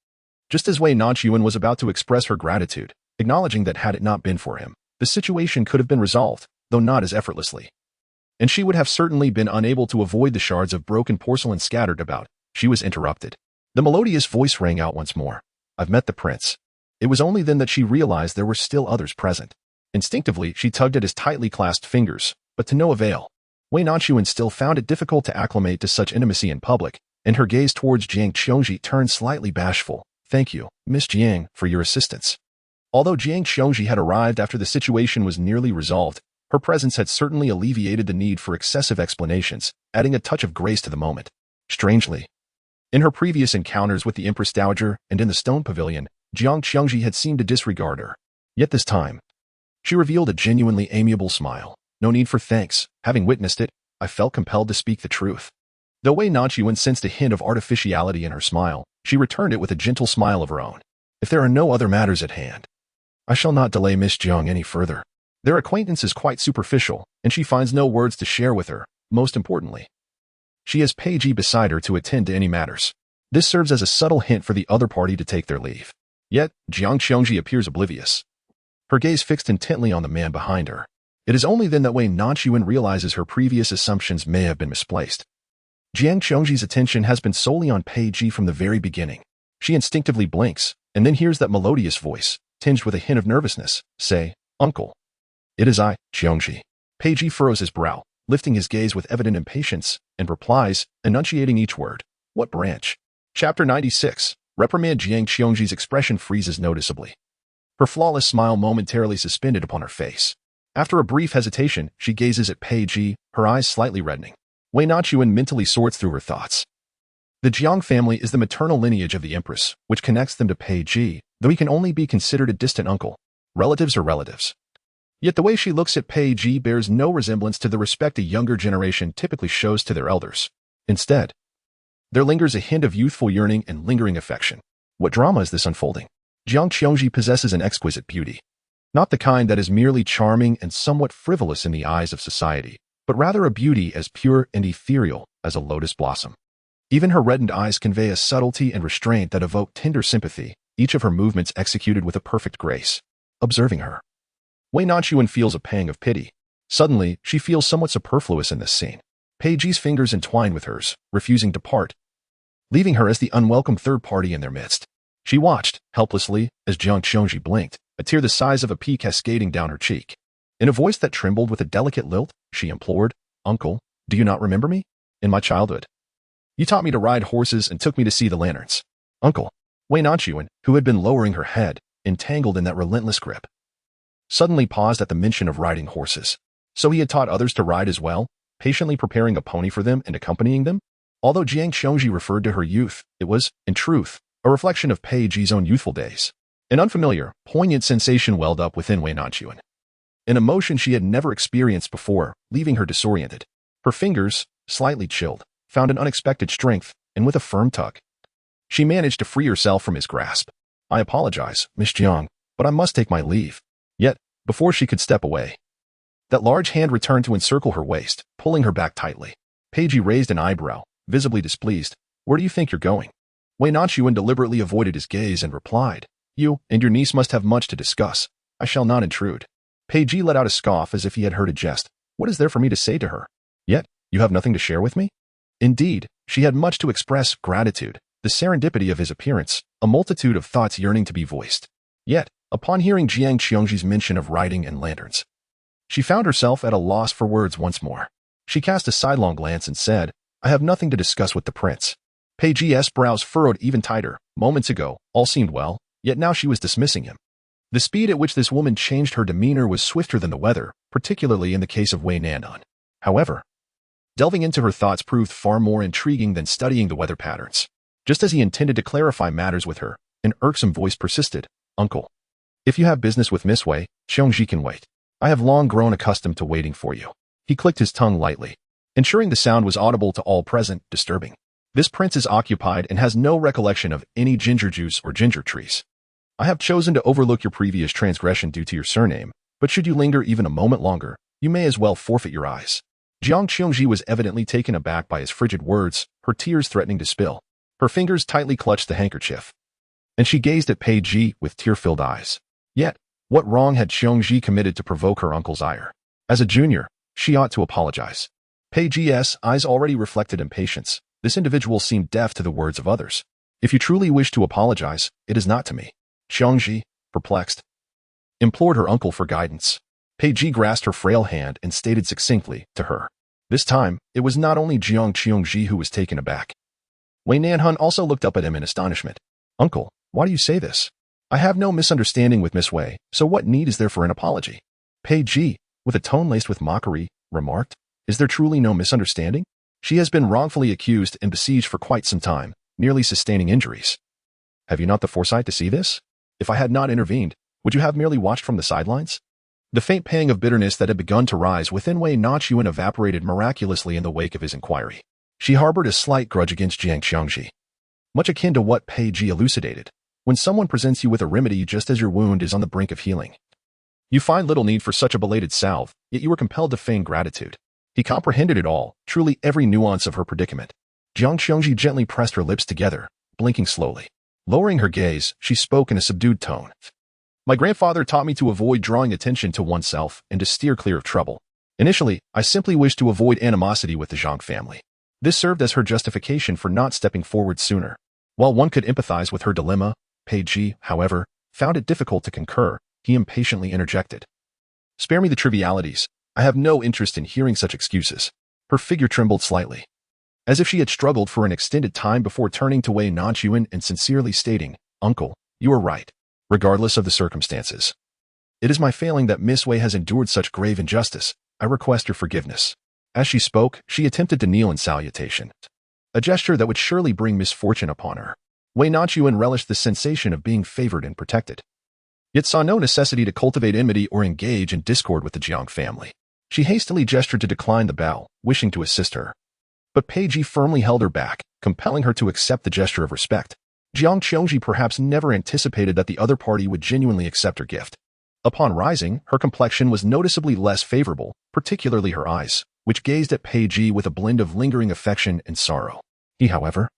Just as Wei Nanxun was about to express her gratitude, acknowledging that had it not been for him, the situation could have been resolved, though not as effortlessly. And she would have certainly been unable to avoid the shards of broken porcelain scattered about. She was interrupted. The melodious voice rang out once more. I've met the prince. It was only then that she realized there were still others present. Instinctively, she tugged at his tightly clasped fingers, but to no avail. Wei Nanxun still found it difficult to acclimate to such intimacy in public, and her gaze towards Jiang Qiongji turned slightly bashful. Thank you, Miss Jiang, for your assistance. Although Jiang Qiongji had arrived after the situation was nearly resolved, her presence had certainly alleviated the need for excessive explanations, adding a touch of grace to the moment. Strangely, in her previous encounters with the Empress Dowager and in the stone pavilion, Jiang Qiongji had seemed to disregard her. Yet this time, she revealed a genuinely amiable smile. No need for thanks. Having witnessed it, I felt compelled to speak the truth. Though Wei Nanxun sensed a hint of artificiality in her smile, she returned it with a gentle smile of her own. If there are no other matters at hand, I shall not delay Miss Jiang any further. Their acquaintance is quite superficial, and she finds no words to share with her. Most importantly, she has Pei Ji beside her to attend to any matters. This serves as a subtle hint for the other party to take their leave. Yet, Jiang Qiongji appears oblivious, her gaze fixed intently on the man behind her. It is only then that Wei Nanxun realizes her previous assumptions may have been misplaced. Jiang Qiongji's attention has been solely on Pei Ji from the very beginning. She instinctively blinks, and then hears that melodious voice, tinged with a hint of nervousness, say, Uncle. It is I, Qiongji. Pei Ji furrows his brow, lifting his gaze with evident impatience, and replies, enunciating each word. What branch? Chapter 96. Reprimand. Jiang Qiongji's expression freezes noticeably. Her flawless smile momentarily suspended upon her face. After a brief hesitation, she gazes at Pei Ji, her eyes slightly reddening. Wei Nanxun mentally sorts through her thoughts. The Jiang family is the maternal lineage of the Empress, which connects them to Pei Ji, though he can only be considered a distant uncle. Relatives are relatives. Yet the way she looks at Pei Ji bears no resemblance to the respect a younger generation typically shows to their elders. Instead, there lingers a hint of youthful yearning and lingering affection. What drama is this unfolding? Jiang Qiongji possesses an exquisite beauty. Not the kind that is merely charming and somewhat frivolous in the eyes of society, but rather a beauty as pure and ethereal as a lotus blossom. Even her reddened eyes convey a subtlety and restraint that evoke tender sympathy, each of her movements executed with a perfect grace. Observing her, Wei Nanxun feels a pang of pity. Suddenly, she feels somewhat superfluous in this scene. Pei Ji's fingers entwine with hers, refusing to part, leaving her as the unwelcome third party in their midst. She watched, helplessly, as Jiang Qiongji blinked, a tear the size of a pea cascading down her cheek. In a voice that trembled with a delicate lilt, she implored, Uncle, do you not remember me? In my childhood, you taught me to ride horses and took me to see the lanterns. Uncle. Wei Nanxun, who had been lowering her head, entangled in that relentless grip, suddenly paused at the mention of riding horses. So he had taught others to ride as well, patiently preparing a pony for them and accompanying them? Although Jiang Qiongji referred to her youth, it was, in truth, a reflection of Pei Ji's own youthful days. An unfamiliar, poignant sensation welled up within Wei Nanxun. An emotion she had never experienced before, leaving her disoriented. Her fingers, slightly chilled, found an unexpected strength, and with a firm tug, she managed to free herself from his grasp. I apologize, Miss Jiang, but I must take my leave. Yet, before she could step away, that large hand returned to encircle her waist, pulling her back tightly. Pei Ji raised an eyebrow, visibly displeased. Where do you think you're going? Wei Nanxun deliberately avoided his gaze and replied, You and your niece must have much to discuss. I shall not intrude. Pei Ji let out a scoff as if he had heard a jest. What is there for me to say to her? Yet, you have nothing to share with me? Indeed, she had much to express: gratitude, the serendipity of his appearance, a multitude of thoughts yearning to be voiced. Yet, upon hearing Jiang Qiongji's mention of riding and lanterns, she found herself at a loss for words once more. She cast a sidelong glance and said, I have nothing to discuss with the prince. Pei Ji's brows furrowed even tighter. Moments ago, all seemed well, yet now she was dismissing him. The speed at which this woman changed her demeanor was swifter than the weather, particularly in the case of Wei Nanxun. However, delving into her thoughts proved far more intriguing than studying the weather patterns. Just as he intended to clarify matters with her, an irksome voice persisted. Uncle, if you have business with Miss Wei, Qiongji can wait. I have long grown accustomed to waiting for you. He clicked his tongue lightly, ensuring the sound was audible to all present, disturbing. This prince is occupied and has no recollection of any ginger juice or ginger trees. I have chosen to overlook your previous transgression due to your surname, but should you linger even a moment longer, you may as well forfeit your eyes. Jiang Qiongji was evidently taken aback by his frigid words, her tears threatening to spill. Her fingers tightly clutched the handkerchief, and she gazed at Pei Ji with tear-filled eyes. Yet, what wrong had Qiongji committed to provoke her uncle's ire? As a junior, she ought to apologize. Pei Ji's eyes already reflected impatience. This individual seemed deaf to the words of others. If you truly wish to apologize, it is not to me. Xiangji, perplexed, implored her uncle for guidance. Pei Ji grasped her frail hand and stated succinctly to her. This time, it was not only Jiang Qiongji who was taken aback. Wei Nanxun also looked up at him in astonishment. Uncle, why do you say this? I have no misunderstanding with Miss Wei, so what need is there for an apology? Pei Ji, with a tone laced with mockery, remarked, is there truly no misunderstanding? She has been wrongfully accused and besieged for quite some time, nearly sustaining injuries. Have you not the foresight to see this? If I had not intervened, would you have merely watched from the sidelines? The faint pang of bitterness that had begun to rise within Wei Nanxun evaporated miraculously in the wake of his inquiry. She harbored a slight grudge against Jiang Qiongji, much akin to what Pei Ji elucidated. When someone presents you with a remedy just as your wound is on the brink of healing, you find little need for such a belated salve, yet you are compelled to feign gratitude. He comprehended it all, truly every nuance of her predicament. Jiang Qiongji gently pressed her lips together, blinking slowly. Lowering her gaze, she spoke in a subdued tone. My grandfather taught me to avoid drawing attention to oneself and to steer clear of trouble. Initially, I simply wished to avoid animosity with the Zhang family. This served as her justification for not stepping forward sooner. While one could empathize with her dilemma, Pei Ji, however, found it difficult to concur. He impatiently interjected. Spare me the trivialities. I have no interest in hearing such excuses. Her figure trembled slightly, as if she had struggled for an extended time before turning to Wei Nanxun and sincerely stating, Uncle, you are right, regardless of the circumstances. It is my failing that Miss Wei has endured such grave injustice. I request your forgiveness. As she spoke, she attempted to kneel in salutation, a gesture that would surely bring misfortune upon her. Wei Nanxun relished the sensation of being favored and protected, yet saw no necessity to cultivate enmity or engage in discord with the Jiang family. She hastily gestured to decline the bow, wishing to assist her. But Pei Ji firmly held her back, compelling her to accept the gesture of respect. Jiang Qiongji perhaps never anticipated that the other party would genuinely accept her gift. Upon rising, her complexion was noticeably less favorable, particularly her eyes, which gazed at Pei Ji with a blend of lingering affection and sorrow. He, however,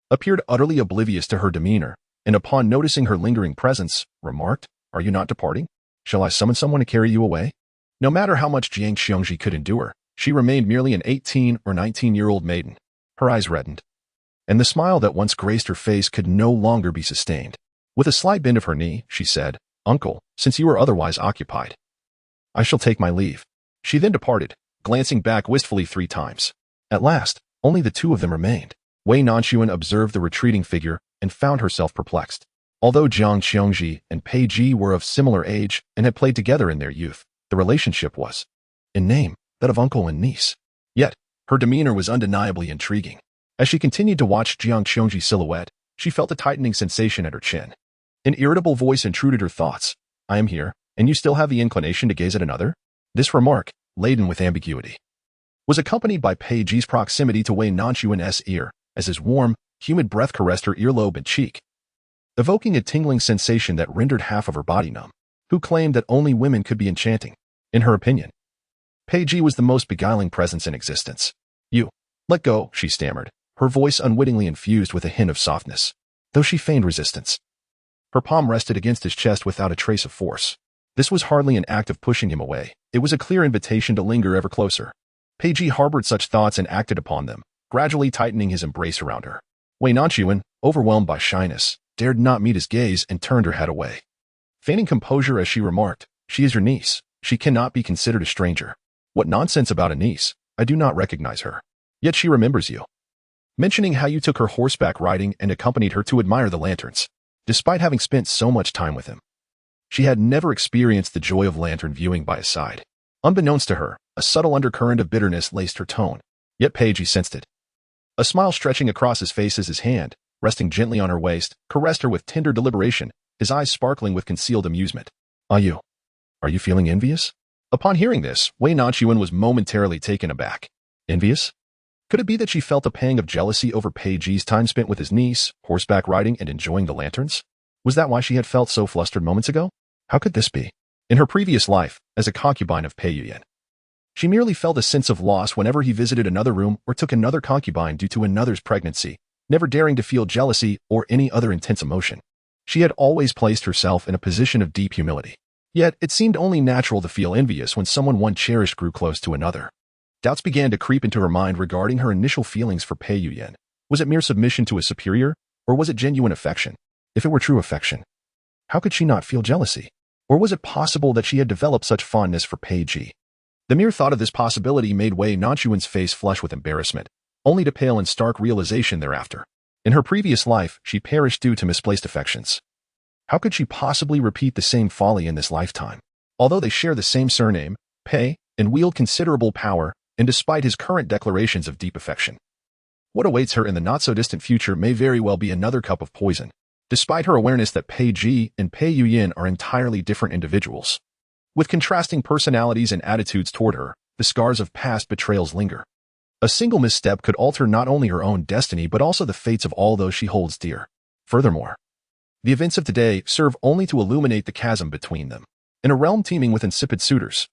appeared utterly oblivious to her demeanor, and upon noticing her lingering presence, remarked, Are you not departing? Shall I summon someone to carry you away? No matter how much Jiang Qiongji could endure, she remained merely an 18 or 19-year-old maiden. Her eyes reddened, and the smile that once graced her face could no longer be sustained. With a slight bend of her knee, she said, Uncle, since you are otherwise occupied, I shall take my leave. She then departed, glancing back wistfully 3 times. At last, only the 2 of them remained. Wei Nanxun observed the retreating figure and found herself perplexed. Although Jiang Qiongji and Pei Ji were of similar age and had played together in their youth, the relationship was, in name, that of uncle and niece. Yet, her demeanor was undeniably intriguing. As she continued to watch Jiang Qiongji's silhouette, she felt a tightening sensation at her chin. An irritable voice intruded her thoughts. I am here, and you still have the inclination to gaze at another? This remark, laden with ambiguity, was accompanied by Pei Ji's proximity to Wei Nanxun's ear, as his warm, humid breath caressed her earlobe and cheek, evoking a tingling sensation that rendered half of her body numb. Who claimed that only women could be enchanting? In her opinion, Pei Ji was the most beguiling presence in existence. You, let go, she stammered, her voice unwittingly infused with a hint of softness, though she feigned resistance. Her palm rested against his chest without a trace of force. This was hardly an act of pushing him away. It was a clear invitation to linger ever closer. Pei Ji harbored such thoughts and acted upon them, gradually tightening his embrace around her. Wei Nanxun, overwhelmed by shyness, dared not meet his gaze and turned her head away, feigning composure as she remarked, She is your niece. She cannot be considered a stranger. What nonsense about a niece? I do not recognize her. Yet she remembers you. Mentioning how you took her horseback riding and accompanied her to admire the lanterns. Despite having spent so much time with him, she had never experienced the joy of lantern viewing by his side. Unbeknownst to her, a subtle undercurrent of bitterness laced her tone, yet Pei Ji sensed it. A smile stretching across his face as his hand, resting gently on her waist, caressed her with tender deliberation, his eyes sparkling with concealed amusement. Are you feeling envious? Upon hearing this, Wei Nanxun was momentarily taken aback. Envious? Could it be that she felt a pang of jealousy over Pei Ji's time spent with his niece, horseback riding and enjoying the lanterns? Was that why she had felt so flustered moments ago? How could this be? In her previous life, as a concubine of Pei Yuyan, she merely felt a sense of loss whenever he visited another room or took another concubine due to another's pregnancy, never daring to feel jealousy or any other intense emotion. She had always placed herself in a position of deep humility. Yet, it seemed only natural to feel envious when someone one cherished grew close to another. Doubts began to creep into her mind regarding her initial feelings for Pei Yuyan. Was it mere submission to a superior, Or was it genuine affection? If it were true affection, how could she not feel jealousy? Or was it possible that she had developed such fondness for Pei Ji? The mere thought of this possibility made Wei Nanxun's face flush with embarrassment, only to pale in stark realization thereafter. In her previous life, she perished due to misplaced affections. How could she possibly repeat the same folly in this lifetime? Although they share the same surname, Pei, and wield considerable power, and despite his current declarations of deep affection, what awaits her in the not-so-distant future may very well be another cup of poison, despite her awareness that Pei Ji and Pei Yuyin are entirely different individuals. With contrasting personalities and attitudes toward her, the scars of past betrayals linger. A single misstep could alter not only her own destiny but also the fates of all those she holds dear. Furthermore, the events of today serve only to illuminate the chasm between them. In a realm teeming with insipid suitors,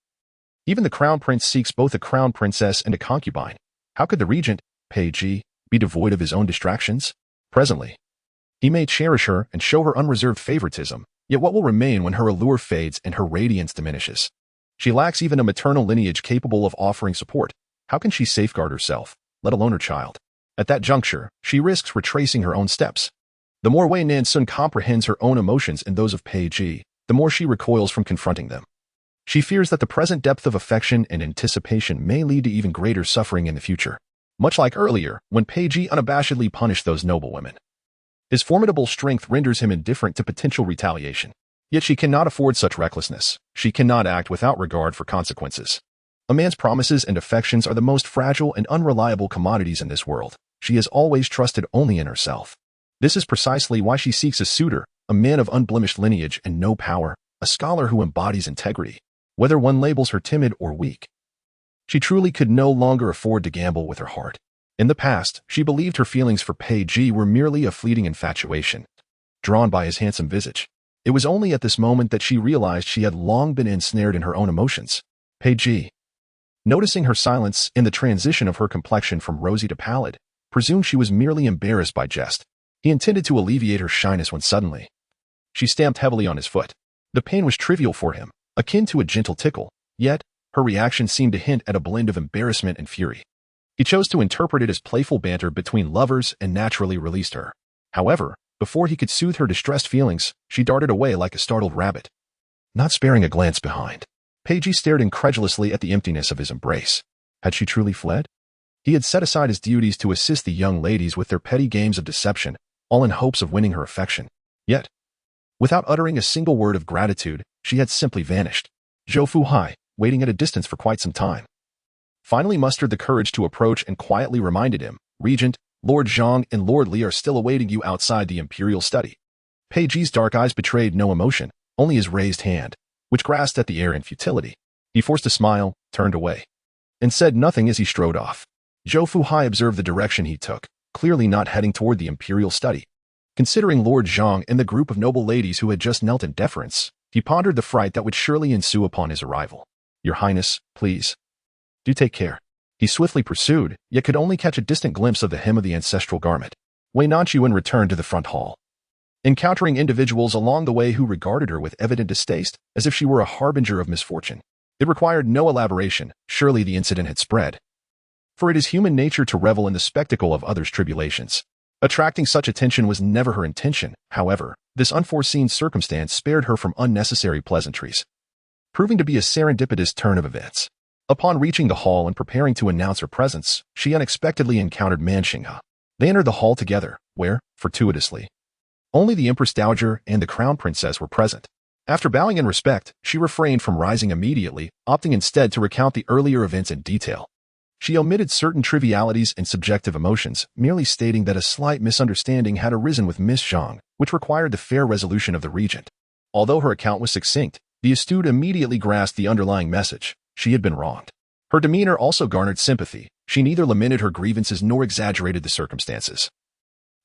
even the crown prince seeks both a crown princess and a concubine. How could the regent, Pei Ji, be devoid of his own distractions? Presently, he may cherish her and show her unreserved favoritism, yet what will remain when her allure fades and her radiance diminishes? She lacks even a maternal lineage capable of offering support. How can she safeguard herself, let alone her child? At that juncture, she risks retracing her own steps. The more Wei Nanxun comprehends her own emotions and those of Pei Ji, the more she recoils from confronting them. She fears that the present depth of affection and anticipation may lead to even greater suffering in the future, much like earlier when Pei Ji unabashedly punished those noble women. His formidable strength renders him indifferent to potential retaliation. Yet she cannot afford such recklessness. She cannot act without regard for consequences. A man's promises and affections are the most fragile and unreliable commodities in this world. She has always trusted only in herself. This is precisely why she seeks a suitor, a man of unblemished lineage and no power, a scholar who embodies integrity, whether one labels her timid or weak. She truly could no longer afford to gamble with her heart. In the past, she believed her feelings for Pei Ji were merely a fleeting infatuation, drawn by his handsome visage. It was only at this moment that she realized she had long been ensnared in her own emotions. Pei Ji, noticing her silence in the transition of her complexion from rosy to pallid, presumed she was merely embarrassed by jest. He intended to alleviate her shyness when suddenly she stamped heavily on his foot. The pain was trivial for him, akin to a gentle tickle, yet her reaction seemed to hint at a blend of embarrassment and fury. He chose to interpret it as playful banter between lovers and naturally released her. However, before he could soothe her distressed feelings, she darted away like a startled rabbit, not sparing a glance behind. Pei Ji stared incredulously at the emptiness of his embrace. Had she truly fled? He had set aside his duties to assist the young ladies with their petty games of deception, all in hopes of winning her affection. Yet, without uttering a single word of gratitude, she had simply vanished. Zhou Fuhai, waiting at a distance for quite some time, finally mustered the courage to approach and quietly reminded him, "Regent, Lord Zhang and Lord Li are still awaiting you outside the imperial study." Pei Ji's dark eyes betrayed no emotion, only his raised hand, which grasped at the air in futility. He forced a smile, turned away, and said nothing as he strode off. Zhou Fuhai observed the direction he took, clearly not heading toward the imperial study. Considering Lord Zhang and the group of noble ladies who had just knelt in deference, he pondered the fright that would surely ensue upon his arrival. "Your Highness, please, do take care," he swiftly pursued, yet could only catch a distant glimpse of the hem of the ancestral garment. Wei Nanxun returned to the front hall, encountering individuals along the way who regarded her with evident distaste, as if she were a harbinger of misfortune. It required no elaboration. Surely the incident had spread, for it is human nature to revel in the spectacle of others' tribulations. Attracting such attention was never her intention. However, this unforeseen circumstance spared her from unnecessary pleasantries, proving to be a serendipitous turn of events. Upon reaching the hall and preparing to announce her presence, she unexpectedly encountered Man Xinghe. They entered the hall together, where, fortuitously, only the Empress Dowager and the Crown Princess were present. After bowing in respect, she refrained from rising immediately, opting instead to recount the earlier events in detail. She omitted certain trivialities and subjective emotions, merely stating that a slight misunderstanding had arisen with Miss Zhang, which required the fair resolution of the regent. Although her account was succinct, the astute immediately grasped the underlying message. She had been wronged. Her demeanor also garnered sympathy. She neither lamented her grievances nor exaggerated the circumstances,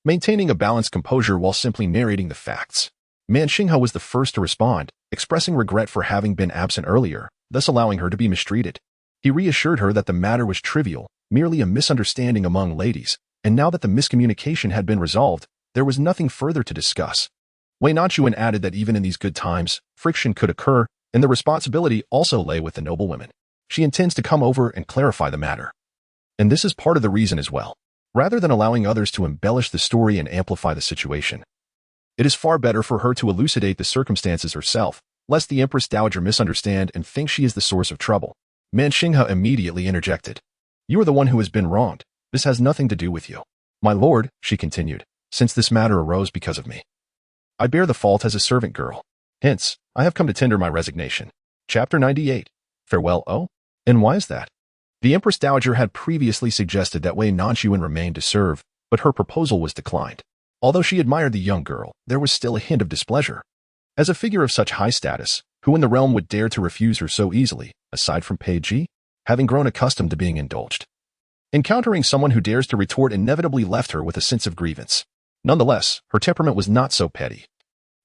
maintaining a balanced composure while simply narrating the facts. Man Xinghe was the first to respond, expressing regret for having been absent earlier, thus allowing her to be mistreated. He reassured her that the matter was trivial, merely a misunderstanding among ladies, and now that the miscommunication had been resolved, there was nothing further to discuss. Wei Nanxun added that even in these good times, friction could occur, and the responsibility also lay with the noble women. She intends to come over and clarify the matter. And this is part of the reason as well. rather than allowing others to embellish the story and amplify the situation. It is far better for her to elucidate the circumstances herself, lest the Empress Dowager misunderstand and think she is the source of trouble. Manxingha immediately interjected. You are the one who has been wronged. This has nothing to do with you. My lord, she continued, since this matter arose because of me, I bear the fault as a servant girl. Hence, I have come to tender my resignation. Chapter 98. Farewell, oh? And why is that? The Empress Dowager had previously suggested that Wei Nanxun remain to serve, but her proposal was declined. Although she admired the young girl, there was still a hint of displeasure. As a figure of such high status, who in the realm would dare to refuse her so easily, aside from Pei Ji, having grown accustomed to being indulged? Encountering someone who dares to retort inevitably left her with a sense of grievance. Nonetheless, her temperament was not so petty.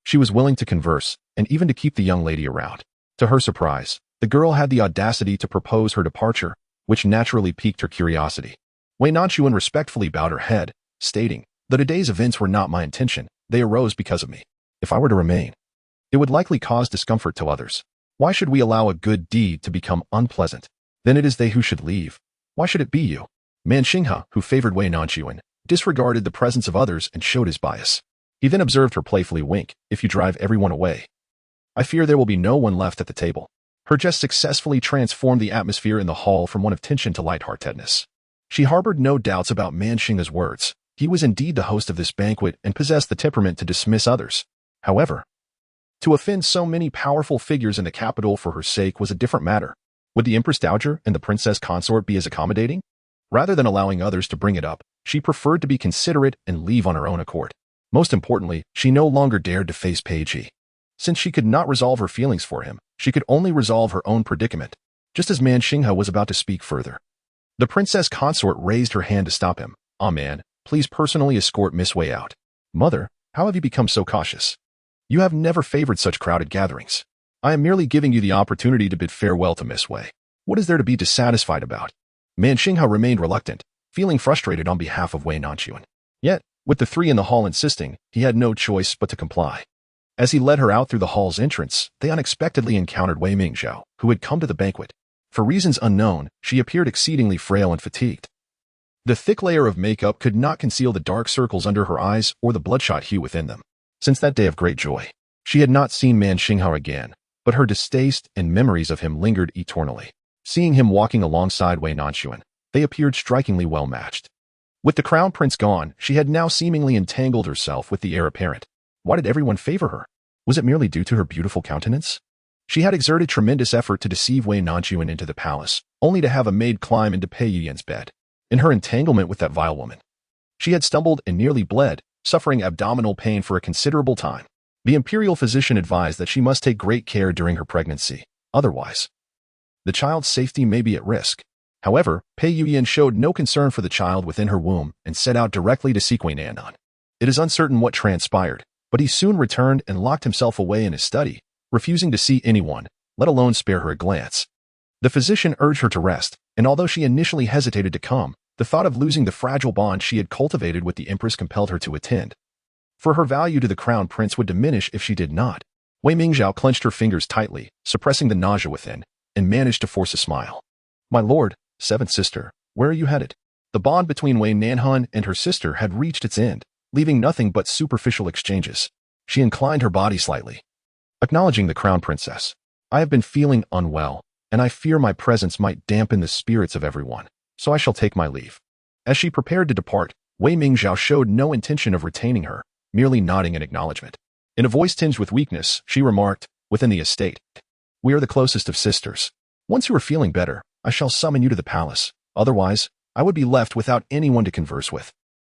She was willing to converse, and even to keep the young lady around. To her surprise, the girl had the audacity to propose her departure, which naturally piqued her curiosity. Wei Nanxun respectfully bowed her head, stating, "The today's events were not my intention, they arose because of me. If I were to remain, it would likely cause discomfort to others. Why should we allow a good deed to become unpleasant? Then it is they who should leave. Why should it be you?" Manxingha, who favored Wei Nanxun, disregarded the presence of others and showed his bias. He then observed her playfully wink, "If you drive everyone away, I fear there will be no one left at the table." Her jest successfully transformed the atmosphere in the hall from one of tension to lightheartedness. She harbored no doubts about Manxingha's words. He was indeed the host of this banquet and possessed the temperament to dismiss others. However, to offend so many powerful figures in the capital for her sake was a different matter. Would the Empress Dowager and the Princess Consort be as accommodating? Rather than allowing others to bring it up, she preferred to be considerate and leave on her own accord. Most importantly, she no longer dared to face Pei Ji. Since she could not resolve her feelings for him, she could only resolve her own predicament. Just as Manxingha was about to speak further, the Princess Consort raised her hand to stop him. "Ah man, please personally escort Miss Wei out." "Mother, how have you become so cautious? You have never favored such crowded gatherings. I am merely giving you the opportunity to bid farewell to Miss Wei. What is there to be dissatisfied about?" Manxingha remained reluctant, feeling frustrated on behalf of Wei Nanxun. Yet, with the three in the hall insisting, he had no choice but to comply. As he led her out through the hall's entrance, they unexpectedly encountered Wei Mingzhao, who had come to the banquet. For reasons unknown, she appeared exceedingly frail and fatigued. The thick layer of makeup could not conceal the dark circles under her eyes or the bloodshot hue within them. Since that day of great joy, she had not seen Manxingha again, but her distaste and memories of him lingered eternally. Seeing him walking alongside Wei Nanxun, they appeared strikingly well matched. With the crown prince gone, she had now seemingly entangled herself with the heir apparent. Why did everyone favor her? Was it merely due to her beautiful countenance? She had exerted tremendous effort to deceive Wei Nanxun into the palace, only to have a maid climb into Pei Yuyan's bed. In her entanglement with that vile woman, she had stumbled and nearly bled, suffering abdominal pain for a considerable time. The imperial physician advised that she must take great care during her pregnancy. Otherwise, the child's safety may be at risk. However, Pei Yuyan showed no concern for the child within her womb and set out directly to seek Wei Nanxun. It is uncertain what transpired, but he soon returned and locked himself away in his study, refusing to see anyone, let alone spare her a glance. The physician urged her to rest, and although she initially hesitated to come, the thought of losing the fragile bond she had cultivated with the Empress compelled her to attend. For her value to the crown prince would diminish if she did not. Wei Mingzhao clenched her fingers tightly, suppressing the nausea within, and managed to force a smile. "My lord, seventh sister, where are you headed?" The bond between Wei Nanxun and her sister had reached its end, leaving nothing but superficial exchanges. She inclined her body slightly, acknowledging the crown princess. "I have been feeling unwell, and I fear my presence might dampen the spirits of everyone, so I shall take my leave." As she prepared to depart, Wei Mingzhao showed no intention of retaining her, merely nodding in acknowledgement. In a voice tinged with weakness, she remarked, "Within the estate, we are the closest of sisters. Once you are feeling better, I shall summon you to the palace. Otherwise, I would be left without anyone to converse with."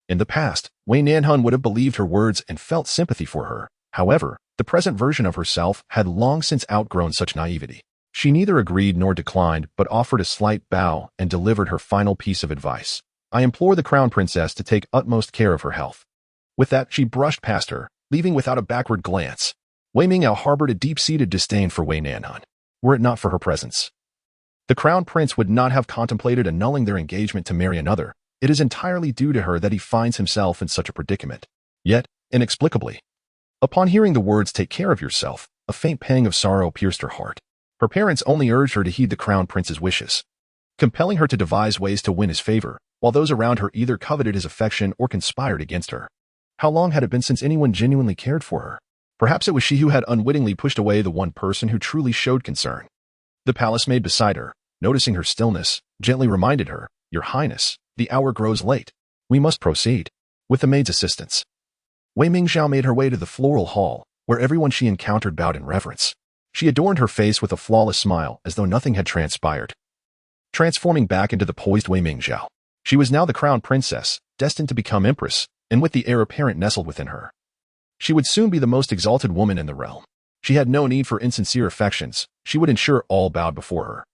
In the past, Wei Nanxun would have believed her words and felt sympathy for her. However, the present version of herself had long since outgrown such naivety. She neither agreed nor declined, but offered a slight bow and delivered her final piece of advice. "I implore the crown princess to take utmost care of her health." With that, she brushed past her, leaving without a backward glance. Wei Mingzhao harbored a deep-seated disdain for Wei Nanxun, were it not for her presence. The crown prince would not have contemplated annulling their engagement to marry another. It is entirely due to her that he finds himself in such a predicament. Yet, inexplicably, upon hearing the words "take care of yourself," a faint pang of sorrow pierced her heart. Her parents only urged her to heed the crown prince's wishes, compelling her to devise ways to win his favor, while those around her either coveted his affection or conspired against her. How long had it been since anyone genuinely cared for her? Perhaps it was she who had unwittingly pushed away the one person who truly showed concern. The palace maid beside her, noticing her stillness, gently reminded her, "Your Highness, the hour grows late. We must proceed." With the maid's assistance, Wei Mingxiao made her way to the floral hall, where everyone she encountered bowed in reverence. She adorned her face with a flawless smile as though nothing had transpired. Transforming back into the poised Wei Mingxiao, she was now the crown princess, destined to become empress, and with the heir apparent nestled within her. She would soon be the most exalted woman in the realm. She had no need for insincere affections. She would ensure all bowed before her,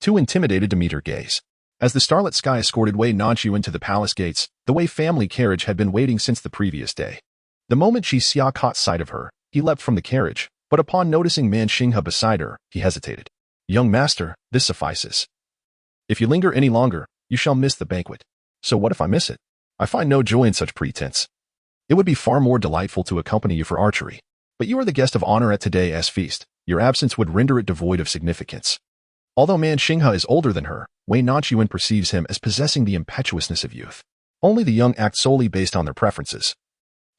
too intimidated to meet her gaze. As the starlit sky escorted Wei Nanxun to the palace gates, the Wei family carriage had been waiting since the previous day. The moment Xia caught sight of her, he leapt from the carriage, but upon noticing Man Xinghe beside her, he hesitated. "Young master, this suffices. If you linger any longer, you shall miss the banquet." "So what if I miss it? I find no joy in such pretense. It would be far more delightful to accompany you for archery. But you are the guest of honor at today's feast. Your absence would render it devoid of significance." Although Man Xinghe is older than her, Wei Nanxun perceives him as possessing the impetuousness of youth. Only the young act solely based on their preferences,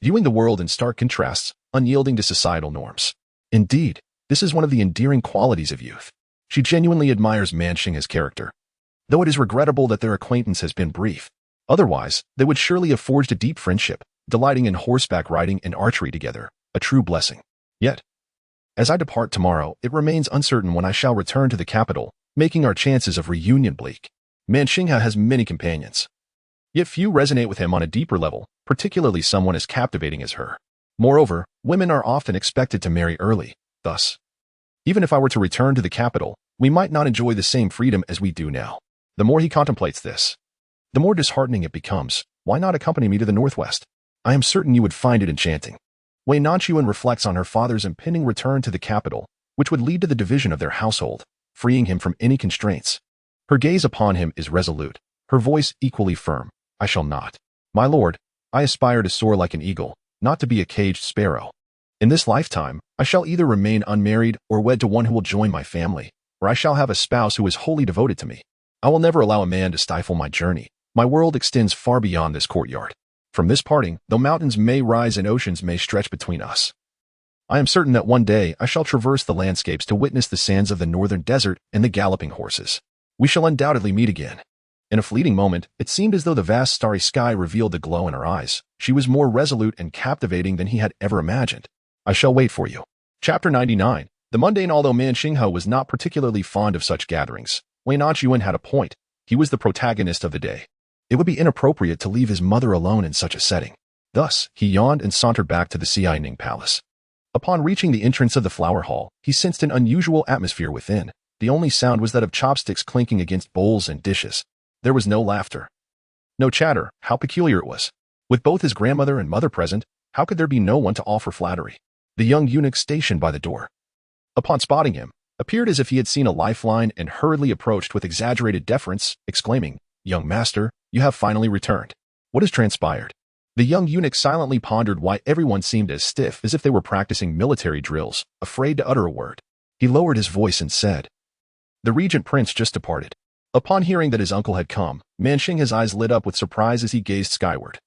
viewing the world in stark contrasts, unyielding to societal norms. Indeed, this is one of the endearing qualities of youth. She genuinely admires Man Xinghe's character, though it is regrettable that their acquaintance has been brief. Otherwise, they would surely have forged a deep friendship, delighting in horseback riding and archery together, a true blessing. Yet, as I depart tomorrow, it remains uncertain when I shall return to the capital, making our chances of reunion bleak. Man Xinghe has many companions, yet few resonate with him on a deeper level, particularly someone as captivating as her. Moreover, women are often expected to marry early. Thus, even if I were to return to the capital, we might not enjoy the same freedom as we do now. The more he contemplates this, the more disheartening it becomes. Why not accompany me to the northwest? I am certain you would find it enchanting. Wei Nanxun reflects on her father's impending return to the capital, which would lead to the division of their household, freeing him from any constraints. Her gaze upon him is resolute, her voice equally firm. "I shall not. My lord, I aspire to soar like an eagle, not to be a caged sparrow. In this lifetime, I shall either remain unmarried or wed to one who will join my family, or I shall have a spouse who is wholly devoted to me. I will never allow a man to stifle my journey. My world extends far beyond this courtyard. From this parting, though mountains may rise and oceans may stretch between us, I am certain that one day I shall traverse the landscapes to witness the sands of the northern desert and the galloping horses. We shall undoubtedly meet again." In a fleeting moment, it seemed as though the vast starry sky revealed the glow in her eyes. She was more resolute and captivating than he had ever imagined. "I shall wait for you." Chapter 99. The mundane. Although Man Xinghe was not particularly fond of such gatherings, Wei Nanxun had a point. He was the protagonist of the day. It would be inappropriate to leave his mother alone in such a setting. Thus, he yawned and sauntered back to the Xianing Palace. Upon reaching the entrance of the flower hall, he sensed an unusual atmosphere within. The only sound was that of chopsticks clinking against bowls and dishes. There was no laughter, no chatter. How peculiar it was. With both his grandmother and mother present, how could there be no one to offer flattery? The young eunuch stationed by the door, upon spotting him, appeared as if he had seen a lifeline and hurriedly approached with exaggerated deference, exclaiming, "Young master, you have finally returned. What has transpired?" The young eunuch silently pondered why everyone seemed as stiff as if they were practicing military drills, afraid to utter a word. He lowered his voice and said, "The regent prince just departed." Upon hearing that his uncle had come, Man Xinghe's eyes lit up with surprise as he gazed skyward,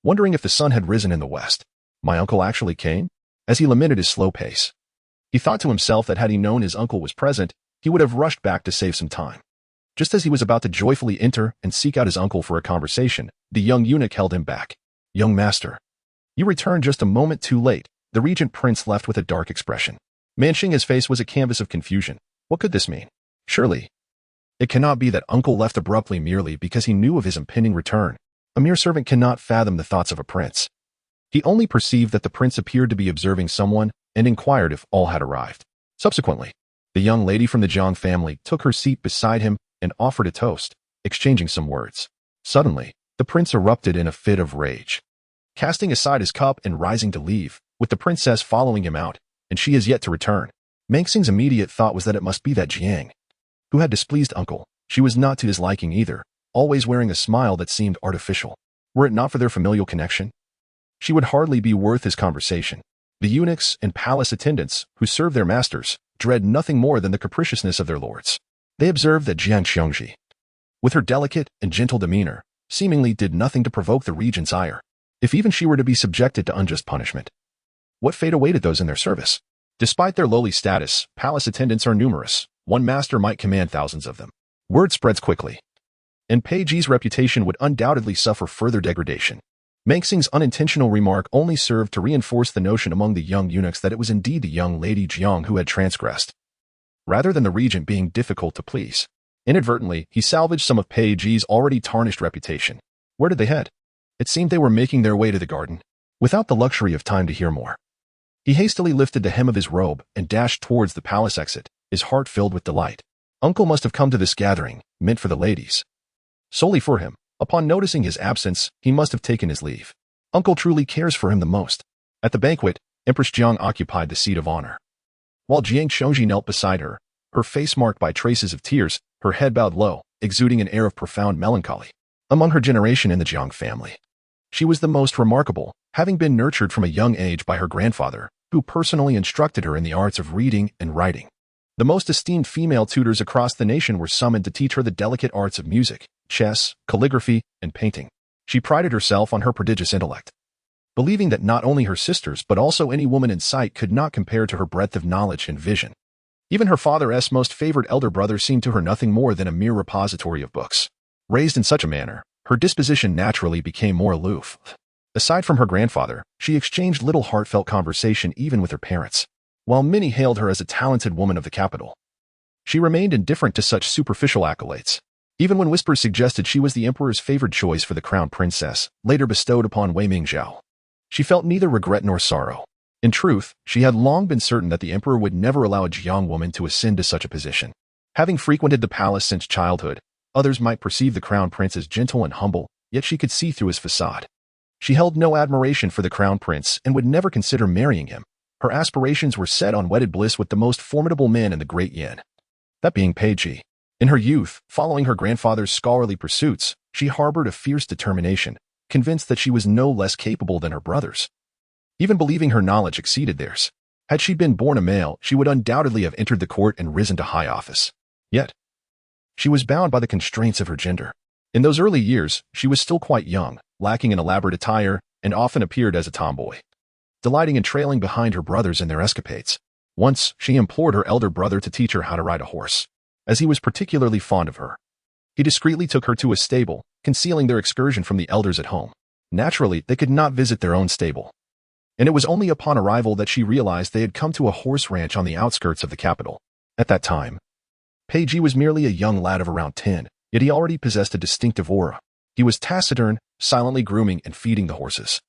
wondering if the sun had risen in the west. My uncle actually came? As he lamented his slow pace, he thought to himself that had he known his uncle was present, he would have rushed back to save some time. Just as he was about to joyfully enter and seek out his uncle for a conversation, the young eunuch held him back. "Young master, you returned just a moment too late." The regent prince left with a dark expression. Man Xinghe's face was a canvas of confusion. What could this mean? Surely, it cannot be that uncle left abruptly merely because he knew of his impending return. A mere servant cannot fathom the thoughts of a prince. He only perceived that the prince appeared to be observing someone and inquired if all had arrived. Subsequently, the young lady from the Zhang family took her seat beside him and offered a toast, exchanging some words. Suddenly, the prince erupted in a fit of rage, casting aside his cup and rising to leave, with the princess following him out, and she is yet to return. Mengxing's immediate thought was that it must be that Jiang, who had displeased uncle. She was not to his liking either, always wearing a smile that seemed artificial. Were it not for their familial connection, she would hardly be worth his conversation. The eunuchs and palace attendants, who serve their masters, dread nothing more than the capriciousness of their lords. They observed that Jiang Xiongji, with her delicate and gentle demeanor, seemingly did nothing to provoke the regent's ire. If even she were to be subjected to unjust punishment, what fate awaited those in their service? Despite their lowly status, palace attendants are numerous. One master might command thousands of them. Word spreads quickly, and Pei Ji's reputation would undoubtedly suffer further degradation. Nanxun's unintentional remark only served to reinforce the notion among the young eunuchs that it was indeed the young Lady Jiang who had transgressed, rather than the regent being difficult to please. Inadvertently, he salvaged some of Pei Ji's already tarnished reputation. Where did they head? It seemed they were making their way to the garden. Without the luxury of time to hear more, he hastily lifted the hem of his robe and dashed towards the palace exit, his heart filled with delight. Uncle must have come to this gathering, meant for the ladies, solely for him. Upon noticing his absence, he must have taken his leave. Uncle truly cares for him the most. At the banquet, Empress Jiang occupied the seat of honor, while Jiang Xiongji knelt beside her, her face marked by traces of tears, her head bowed low, exuding an air of profound melancholy. Among her generation in the Jiang family, she was the most remarkable, having been nurtured from a young age by her grandfather, who personally instructed her in the arts of reading and writing. The most esteemed female tutors across the nation were summoned to teach her the delicate arts of music, chess, calligraphy, and painting. She prided herself on her prodigious intellect, believing that not only her sisters but also any woman in sight could not compare to her breadth of knowledge and vision. Even her father's most favored elder brother seemed to her nothing more than a mere repository of books. Raised in such a manner, her disposition naturally became more aloof. Aside from her grandfather, she exchanged little heartfelt conversation even with her parents. While many hailed her as a talented woman of the capital, she remained indifferent to such superficial accolades. Even when whispers suggested she was the emperor's favored choice for the crown princess, later bestowed upon Wei Mingzhao, she felt neither regret nor sorrow. In truth, she had long been certain that the emperor would never allow a Jiang woman to ascend to such a position. Having frequented the palace since childhood, others might perceive the crown prince as gentle and humble, yet she could see through his facade. She held no admiration for the crown prince and would never consider marrying him. Her aspirations were set on wedded bliss with the most formidable man in the Great Yan, that being Pei Ji. In her youth, following her grandfather's scholarly pursuits, she harbored a fierce determination, convinced that she was no less capable than her brothers, even believing her knowledge exceeded theirs. Had she been born a male, she would undoubtedly have entered the court and risen to high office. Yet, she was bound by the constraints of her gender. In those early years, she was still quite young, lacking in elaborate attire, and often appeared as a tomboy, delighting in trailing behind her brothers in their escapades. Once, she implored her elder brother to teach her how to ride a horse, as he was particularly fond of her. He discreetly took her to a stable, concealing their excursion from the elders at home. Naturally, they could not visit their own stable, and it was only upon arrival that she realized they had come to a horse ranch on the outskirts of the capital. At that time, Pei Ji was merely a young lad of around 10, yet he already possessed a distinctive aura. He was taciturn, silently grooming and feeding the horses,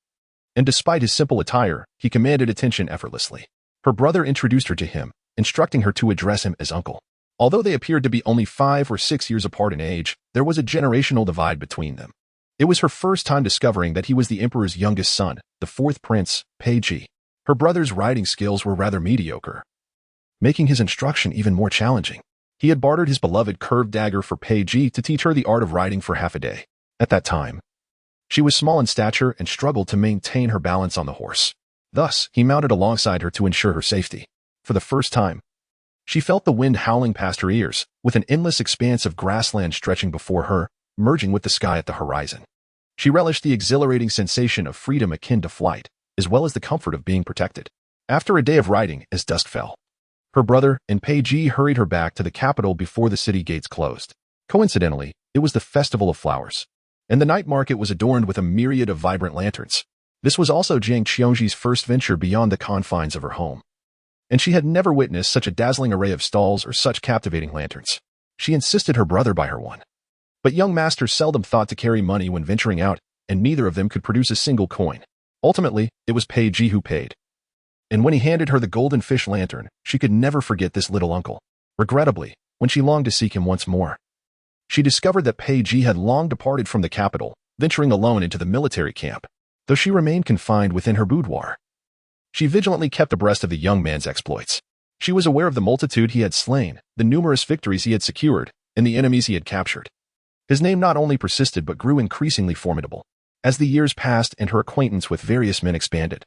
and despite his simple attire, he commanded attention effortlessly. Her brother introduced her to him, instructing her to address him as uncle. Although they appeared to be only 5 or 6 years apart in age, there was a generational divide between them. It was her first time discovering that he was the emperor's youngest son, the 4th prince, Pei Ji. Her brother's riding skills were rather mediocre, making his instruction even more challenging. He had bartered his beloved curved dagger for Pei Ji to teach her the art of riding for half a day. At that time, she was small in stature and struggled to maintain her balance on the horse. Thus, he mounted alongside her to ensure her safety. For the first time, she felt the wind howling past her ears, with an endless expanse of grassland stretching before her, merging with the sky at the horizon. She relished the exhilarating sensation of freedom akin to flight, as well as the comfort of being protected. After a day of riding, as dusk fell, her brother and Pei Ji hurried her back to the capital before the city gates closed. Coincidentally, it was the Festival of Flowers, and the night market was adorned with a myriad of vibrant lanterns. This was also Jiang Xiongji's first venture beyond the confines of her home, and she had never witnessed such a dazzling array of stalls or such captivating lanterns. She insisted her brother buy her one. But young masters seldom thought to carry money when venturing out, and neither of them could produce a single coin. Ultimately, it was Pei Ji who paid. And when he handed her the golden fish lantern, she could never forget this little uncle. Regrettably, when she longed to seek him once more, she discovered that Pei Ji had long departed from the capital, venturing alone into the military camp. Though she remained confined within her boudoir, she vigilantly kept abreast of the young man's exploits. She was aware of the multitude he had slain, the numerous victories he had secured, and the enemies he had captured. His name not only persisted but grew increasingly formidable. As the years passed and her acquaintance with various men expanded,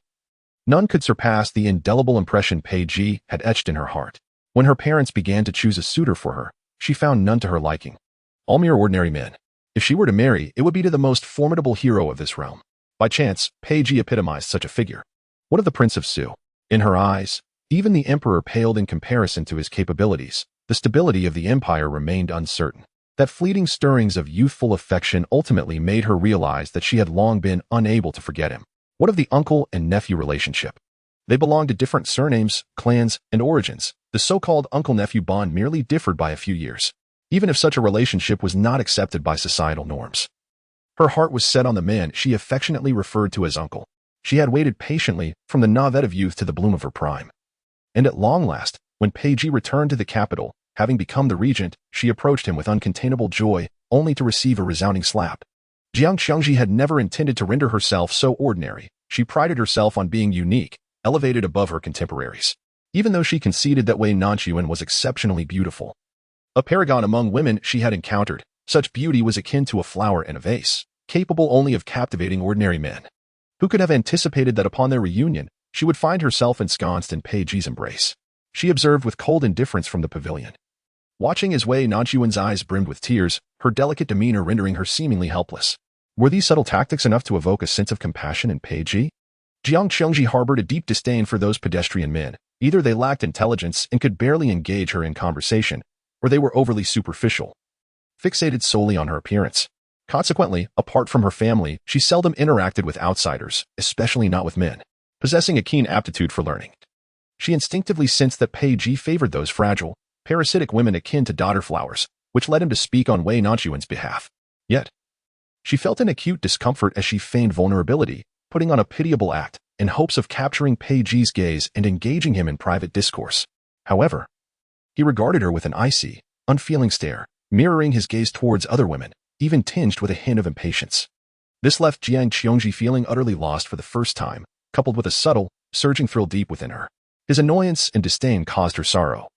none could surpass the indelible impression Pei Ji had etched in her heart. When her parents began to choose a suitor for her, she found none to her liking. All mere ordinary men. If she were to marry, it would be to the most formidable hero of this realm. By chance, Pei Ji epitomized such a figure. What of the Prince of Su? In her eyes, even the emperor paled in comparison to his capabilities. The stability of the empire remained uncertain. That fleeting stirrings of youthful affection ultimately made her realize that she had long been unable to forget him. What of the uncle and nephew relationship? They belonged to different surnames, clans, and origins. The so-called uncle-nephew bond merely differed by a few years, even if such a relationship was not accepted by societal norms. Her heart was set on the man she affectionately referred to as uncle. She had waited patiently from the novet of youth to the bloom of her prime. And at long last, when Pei Ji returned to the capital, having become the regent, she approached him with uncontainable joy, only to receive a resounding slap. Jiang Xiangji had never intended to render herself so ordinary. She prided herself on being unique, elevated above her contemporaries. Even though she conceded that Wei Nanxun was exceptionally beautiful, a paragon among women she had encountered, such beauty was akin to a flower in a vase, capable only of captivating ordinary men. Who could have anticipated that upon their reunion, she would find herself ensconced in Pei Ji's embrace? She observed with cold indifference from the pavilion. Watching as Wei Nanxuan's eyes brimmed with tears, her delicate demeanor rendering her seemingly helpless. Were these subtle tactics enough to evoke a sense of compassion in Pei Ji? Jiang Xiangji harbored a deep disdain for those pedestrian men. Either they lacked intelligence and could barely engage her in conversation, or they were overly superficial, fixated solely on her appearance. Consequently, apart from her family, she seldom interacted with outsiders, especially not with men. Possessing a keen aptitude for learning, she instinctively sensed that Pei Ji favored those fragile, parasitic women akin to daughter flowers, which led him to speak on Wei Nanxuan's behalf. Yet, she felt an acute discomfort as she feigned vulnerability, putting on a pitiable act, in hopes of capturing Pei Ji's gaze and engaging him in private discourse. However, he regarded her with an icy, unfeeling stare, mirroring his gaze towards other women, even tinged with a hint of impatience. This left Jiang Xiongji feeling utterly lost for the first time, coupled with a subtle, surging thrill deep within her. His annoyance and disdain caused her sorrow,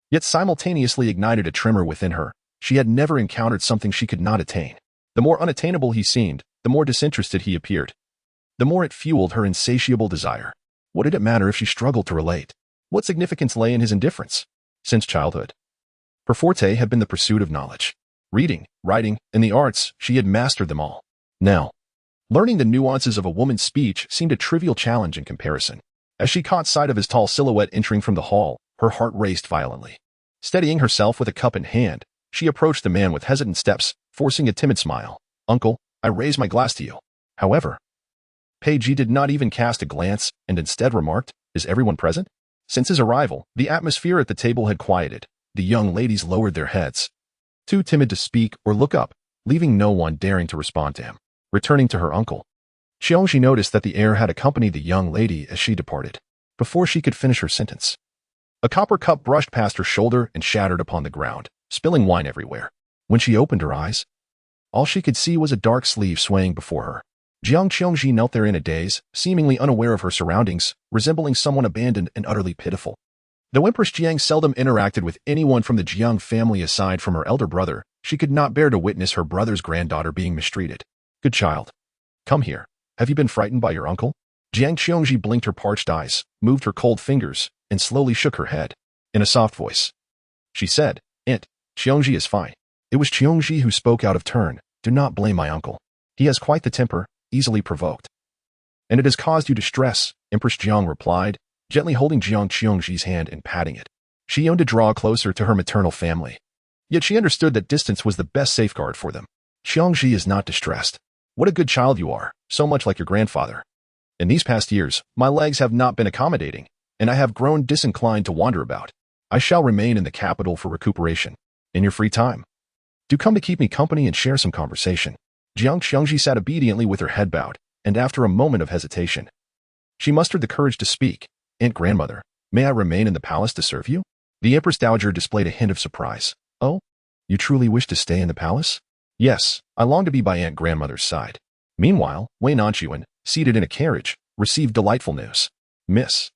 yet simultaneously ignited a tremor within her. She had never encountered something she could not attain. The more unattainable he seemed, the more disinterested he appeared. The more it fueled her insatiable desire. What did it matter if she struggled to relate? What significance lay in his indifference? Since childhood, her forte had been the pursuit of knowledge. Reading, writing, and the arts, she had mastered them all. Now, learning the nuances of a woman's speech seemed a trivial challenge in comparison. As she caught sight of his tall silhouette entering from the hall, her heart raced violently. Steadying herself with a cup in hand, she approached the man with hesitant steps, forcing a timid smile. "Uncle, I raise my glass to you." However, Pei Ji did not even cast a glance and instead remarked, "Is everyone present?" Since his arrival, the atmosphere at the table had quieted. The young ladies lowered their heads, too timid to speak or look up, leaving no one daring to respond to him. Returning to her uncle, Xiongxi noticed that the heir had accompanied the young lady as she departed. Before she could finish her sentence, a copper cup brushed past her shoulder and shattered upon the ground, spilling wine everywhere. When she opened her eyes, all she could see was a dark sleeve swaying before her. Jiang Xiongji knelt there in a daze, seemingly unaware of her surroundings, resembling someone abandoned and utterly pitiful. Though Empress Jiang seldom interacted with anyone from the Jiang family aside from her elder brother, she could not bear to witness her brother's granddaughter being mistreated. "Good child. Come here. Have you been frightened by your uncle?" Jiang Xiongji blinked her parched eyes, moved her cold fingers, and slowly shook her head. In a soft voice, she said, "Aunt, Xiongji is fine." It was Xiongji who spoke out of turn. "Do not blame my uncle. He has quite the temper, easily provoked. And it has caused you distress," Empress Jiang replied, gently holding Jiang Xiongji's hand and patting it. She yearned to draw closer to her maternal family. Yet she understood that distance was the best safeguard for them. "Xiongji is not distressed. What a good child you are, so much like your grandfather. In these past years, my legs have not been accommodating, and I have grown disinclined to wander about. I shall remain in the capital for recuperation. In your free time, do come to keep me company and share some conversation." Jiang Xiongji sat obediently with her head bowed, and after a moment of hesitation, she mustered the courage to speak. "Aunt Grandmother, may I remain in the palace to serve you?" The Empress Dowager displayed a hint of surprise. "Oh, you truly wish to stay in the palace?" "Yes, I long to be by Aunt Grandmother's side." Meanwhile, Wei Nanxun, seated in a carriage, received delightful news. "Miss,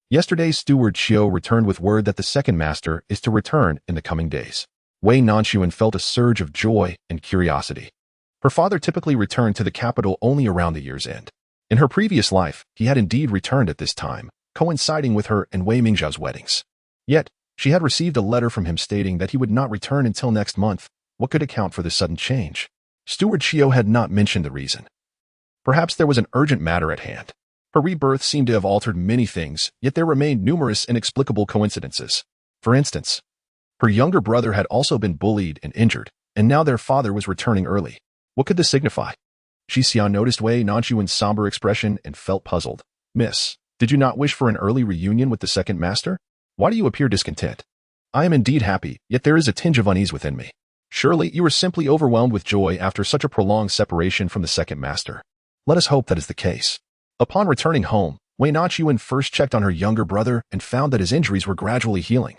yesterday's steward Xiao returned with word that the second master is to return in the coming days." Wei Nanxun felt a surge of joy and curiosity. Her father typically returned to the capital only around the year's end. In her previous life, he had indeed returned at this time, coinciding with her and Wei Mingzhao's weddings. Yet, she had received a letter from him stating that he would not return until next month. What could account for this sudden change? Steward Chio had not mentioned the reason. Perhaps there was an urgent matter at hand. Her rebirth seemed to have altered many things, yet there remained numerous inexplicable coincidences. For instance, her younger brother had also been bullied and injured, and now their father was returning early. What could this signify? Xiao noticed Wei Nanxun's somber expression and felt puzzled. Miss, did you not wish for an early reunion with the second master? Why do you appear discontent? I am indeed happy, yet there is a tinge of unease within me. Surely you were simply overwhelmed with joy after such a prolonged separation from the second master. Let us hope that is the case. Upon returning home, Wei Nanxun first checked on her younger brother and found that his injuries were gradually healing.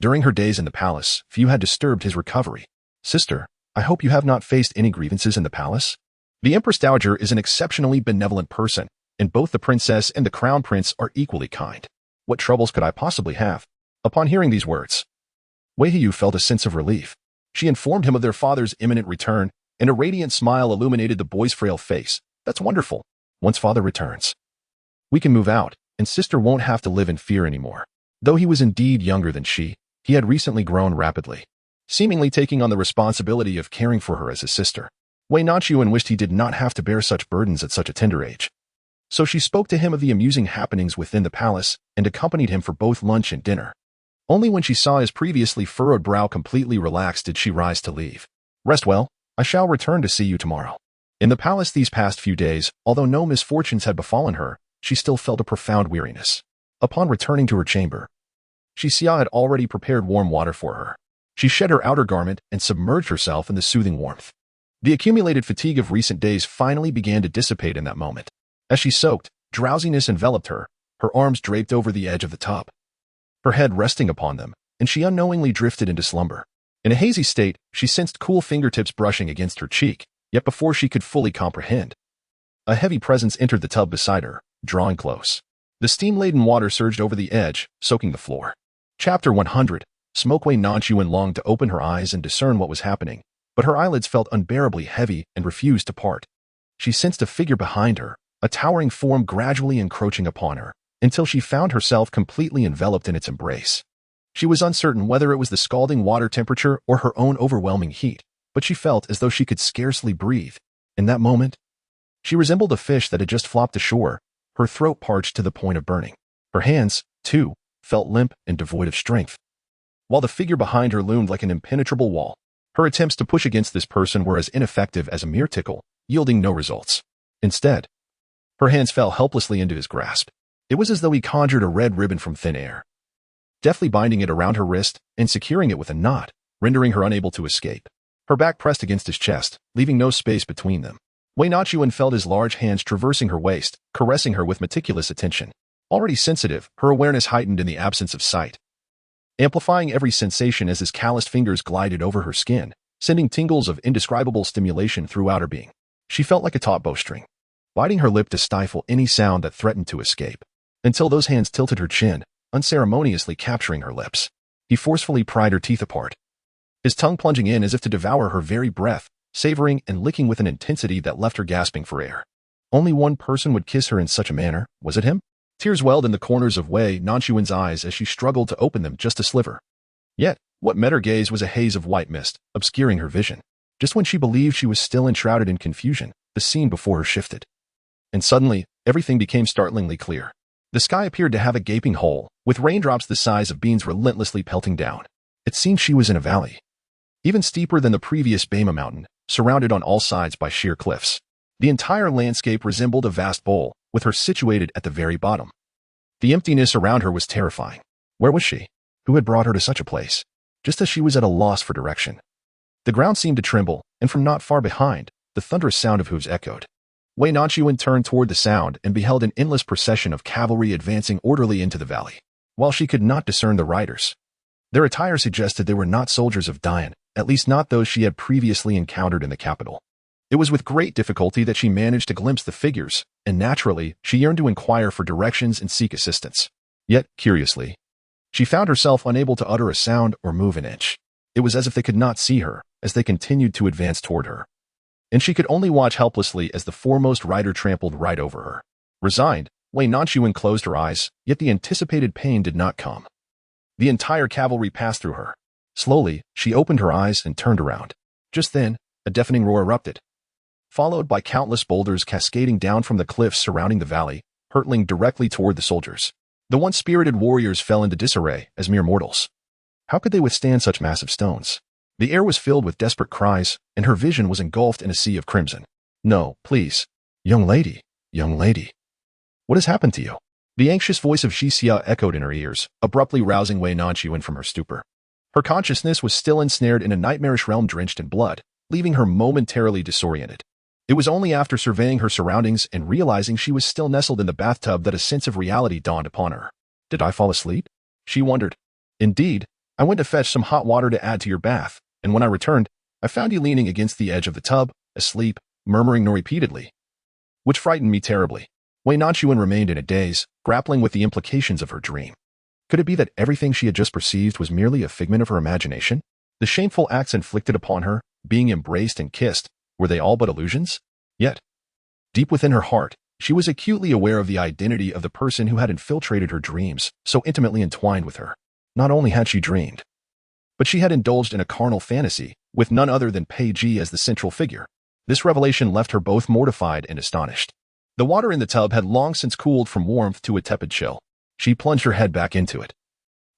During her days in the palace, few had disturbed his recovery. Sister, I hope you have not faced any grievances in the palace? The Empress Dowager is an exceptionally benevolent person, and both the princess and the crown prince are equally kind. What troubles could I possibly have? Upon hearing these words, Wei Yu felt a sense of relief. She informed him of their father's imminent return, and a radiant smile illuminated the boy's frail face. That's wonderful. Once father returns, we can move out, and sister won't have to live in fear anymore. Though he was indeed younger than she, he had recently grown rapidly, seemingly taking on the responsibility of caring for her as his sister. Wei Nanxun wished he did not have to bear such burdens at such a tender age. So she spoke to him of the amusing happenings within the palace and accompanied him for both lunch and dinner. Only when she saw his previously furrowed brow completely relaxed did she rise to leave. Rest well, I shall return to see you tomorrow. In the palace these past few days, although no misfortunes had befallen her, she still felt a profound weariness. Upon returning to her chamber, Xiao had already prepared warm water for her. She shed her outer garment and submerged herself in the soothing warmth. The accumulated fatigue of recent days finally began to dissipate in that moment. As she soaked, drowsiness enveloped her, her arms draped over the edge of the tub, her head resting upon them, and she unknowingly drifted into slumber. In a hazy state, she sensed cool fingertips brushing against her cheek, yet before she could fully comprehend, a heavy presence entered the tub beside her, drawing close. The steam-laden water surged over the edge, soaking the floor. Chapter 100. Wei Nanxun longed to open her eyes and discern what was happening, but her eyelids felt unbearably heavy and refused to part. She sensed a figure behind her, a towering form gradually encroaching upon her, until she found herself completely enveloped in its embrace. She was uncertain whether it was the scalding water temperature or her own overwhelming heat, but she felt as though she could scarcely breathe. In that moment, she resembled a fish that had just flopped ashore, her throat parched to the point of burning. Her hands, too, felt limp and devoid of strength. While the figure behind her loomed like an impenetrable wall, her attempts to push against this person were as ineffective as a mere tickle, yielding no results. Instead, her hands fell helplessly into his grasp. It was as though he conjured a red ribbon from thin air, deftly binding it around her wrist and securing it with a knot, rendering her unable to escape. Her back pressed against his chest, leaving no space between them. Wei Nanxun felt his large hands traversing her waist, caressing her with meticulous attention. Already sensitive, her awareness heightened in the absence of sight, amplifying every sensation as his calloused fingers glided over her skin, sending tingles of indescribable stimulation throughout her being. She felt like a taut bowstring, biting her lip to stifle any sound that threatened to escape, until those hands tilted her chin, unceremoniously capturing her lips. He forcefully pried her teeth apart, his tongue plunging in as if to devour her very breath, savoring and licking with an intensity that left her gasping for air. Only one person would kiss her in such a manner. Was it him? Tears welled in the corners of Wei Nanxun's eyes as she struggled to open them just a sliver. Yet, what met her gaze was a haze of white mist, obscuring her vision. Just when she believed she was still enshrouded in confusion, the scene before her shifted. And suddenly, everything became startlingly clear. The sky appeared to have a gaping hole, with raindrops the size of beans relentlessly pelting down. It seemed she was in a valley, even steeper than the previous Bema mountain, surrounded on all sides by sheer cliffs. The entire landscape resembled a vast bowl, with her situated at the very bottom. The emptiness around her was terrifying. Where was she? Who had brought her to such a place? Just as she was at a loss for direction, the ground seemed to tremble, and from not far behind, the thunderous sound of hooves echoed. Wei Nanxun turned toward the sound and beheld an endless procession of cavalry advancing orderly into the valley. While she could not discern the riders, their attire suggested they were not soldiers of Dian, at least not those she had previously encountered in the capital. It was with great difficulty that she managed to glimpse the figures, and naturally, she yearned to inquire for directions and seek assistance. Yet, curiously, she found herself unable to utter a sound or move an inch. It was as if they could not see her, as they continued to advance toward her, and she could only watch helplessly as the foremost rider trampled right over her. Resigned, Wei Nanxun closed her eyes, yet the anticipated pain did not come. The entire cavalry passed through her. Slowly, she opened her eyes and turned around. Just then, a deafening roar erupted, followed by countless boulders cascading down from the cliffs surrounding the valley, hurtling directly toward the soldiers. The once spirited warriors fell into disarray as mere mortals. How could they withstand such massive stones? The air was filled with desperate cries, and her vision was engulfed in a sea of crimson. No, please. Young lady, young lady. What has happened to you? The anxious voice of Xixia echoed in her ears, abruptly rousing Wei Nanxun from her stupor. Her consciousness was still ensnared in a nightmarish realm drenched in blood, leaving her momentarily disoriented. It was only after surveying her surroundings and realizing she was still nestled in the bathtub that a sense of reality dawned upon her. Did I fall asleep? She wondered. Indeed, I went to fetch some hot water to add to your bath, and when I returned, I found you leaning against the edge of the tub, asleep, murmuring repeatedly, which frightened me terribly. Wei Nanxun remained in a daze, grappling with the implications of her dream. Could it be that everything she had just perceived was merely a figment of her imagination? The shameful acts inflicted upon her, being embraced and kissed, were they all but illusions? Yet, deep within her heart, she was acutely aware of the identity of the person who had infiltrated her dreams, so intimately entwined with her. Not only had she dreamed, but she had indulged in a carnal fantasy, with none other than Pei Ji as the central figure. This revelation left her both mortified and astonished. The water in the tub had long since cooled from warmth to a tepid chill. She plunged her head back into it,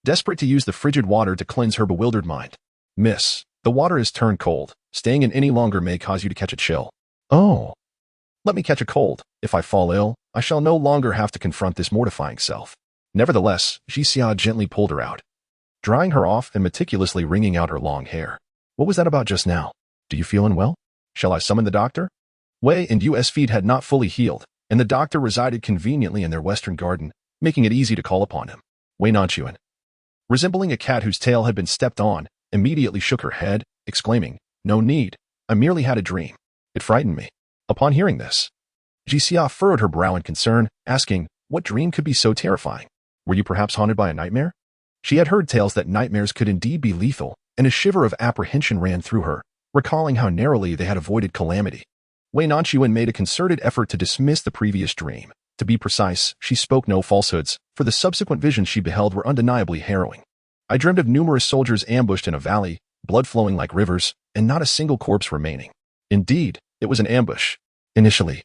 desperate to use the frigid water to cleanse her bewildered mind. Miss, the water has turned cold. Staying in any longer may cause you to catch a chill. Oh. Let me catch a cold. If I fall ill, I shall no longer have to confront this mortifying self. Nevertheless, Xixia gently pulled her out, drying her off and meticulously wringing out her long hair. What was that about just now? Do you feel unwell? Shall I summon the doctor? Wei and Yu's feet had not fully healed, and the doctor resided conveniently in their western garden, making it easy to call upon him. Wei Nanxun, resembling a cat whose tail had been stepped on, immediately shook her head, exclaiming, No need. I merely had a dream. It frightened me. Upon hearing this, Xixia furrowed her brow in concern, asking, What dream could be so terrifying? Were you perhaps haunted by a nightmare? She had heard tales that nightmares could indeed be lethal, and a shiver of apprehension ran through her, recalling how narrowly they had avoided calamity. Wei Nanxun made a concerted effort to dismiss the previous dream. To be precise, she spoke no falsehoods, for the subsequent visions she beheld were undeniably harrowing. I dreamed of numerous soldiers ambushed in a valley, blood flowing like rivers, and not a single corpse remaining. Indeed, it was an ambush. Initially,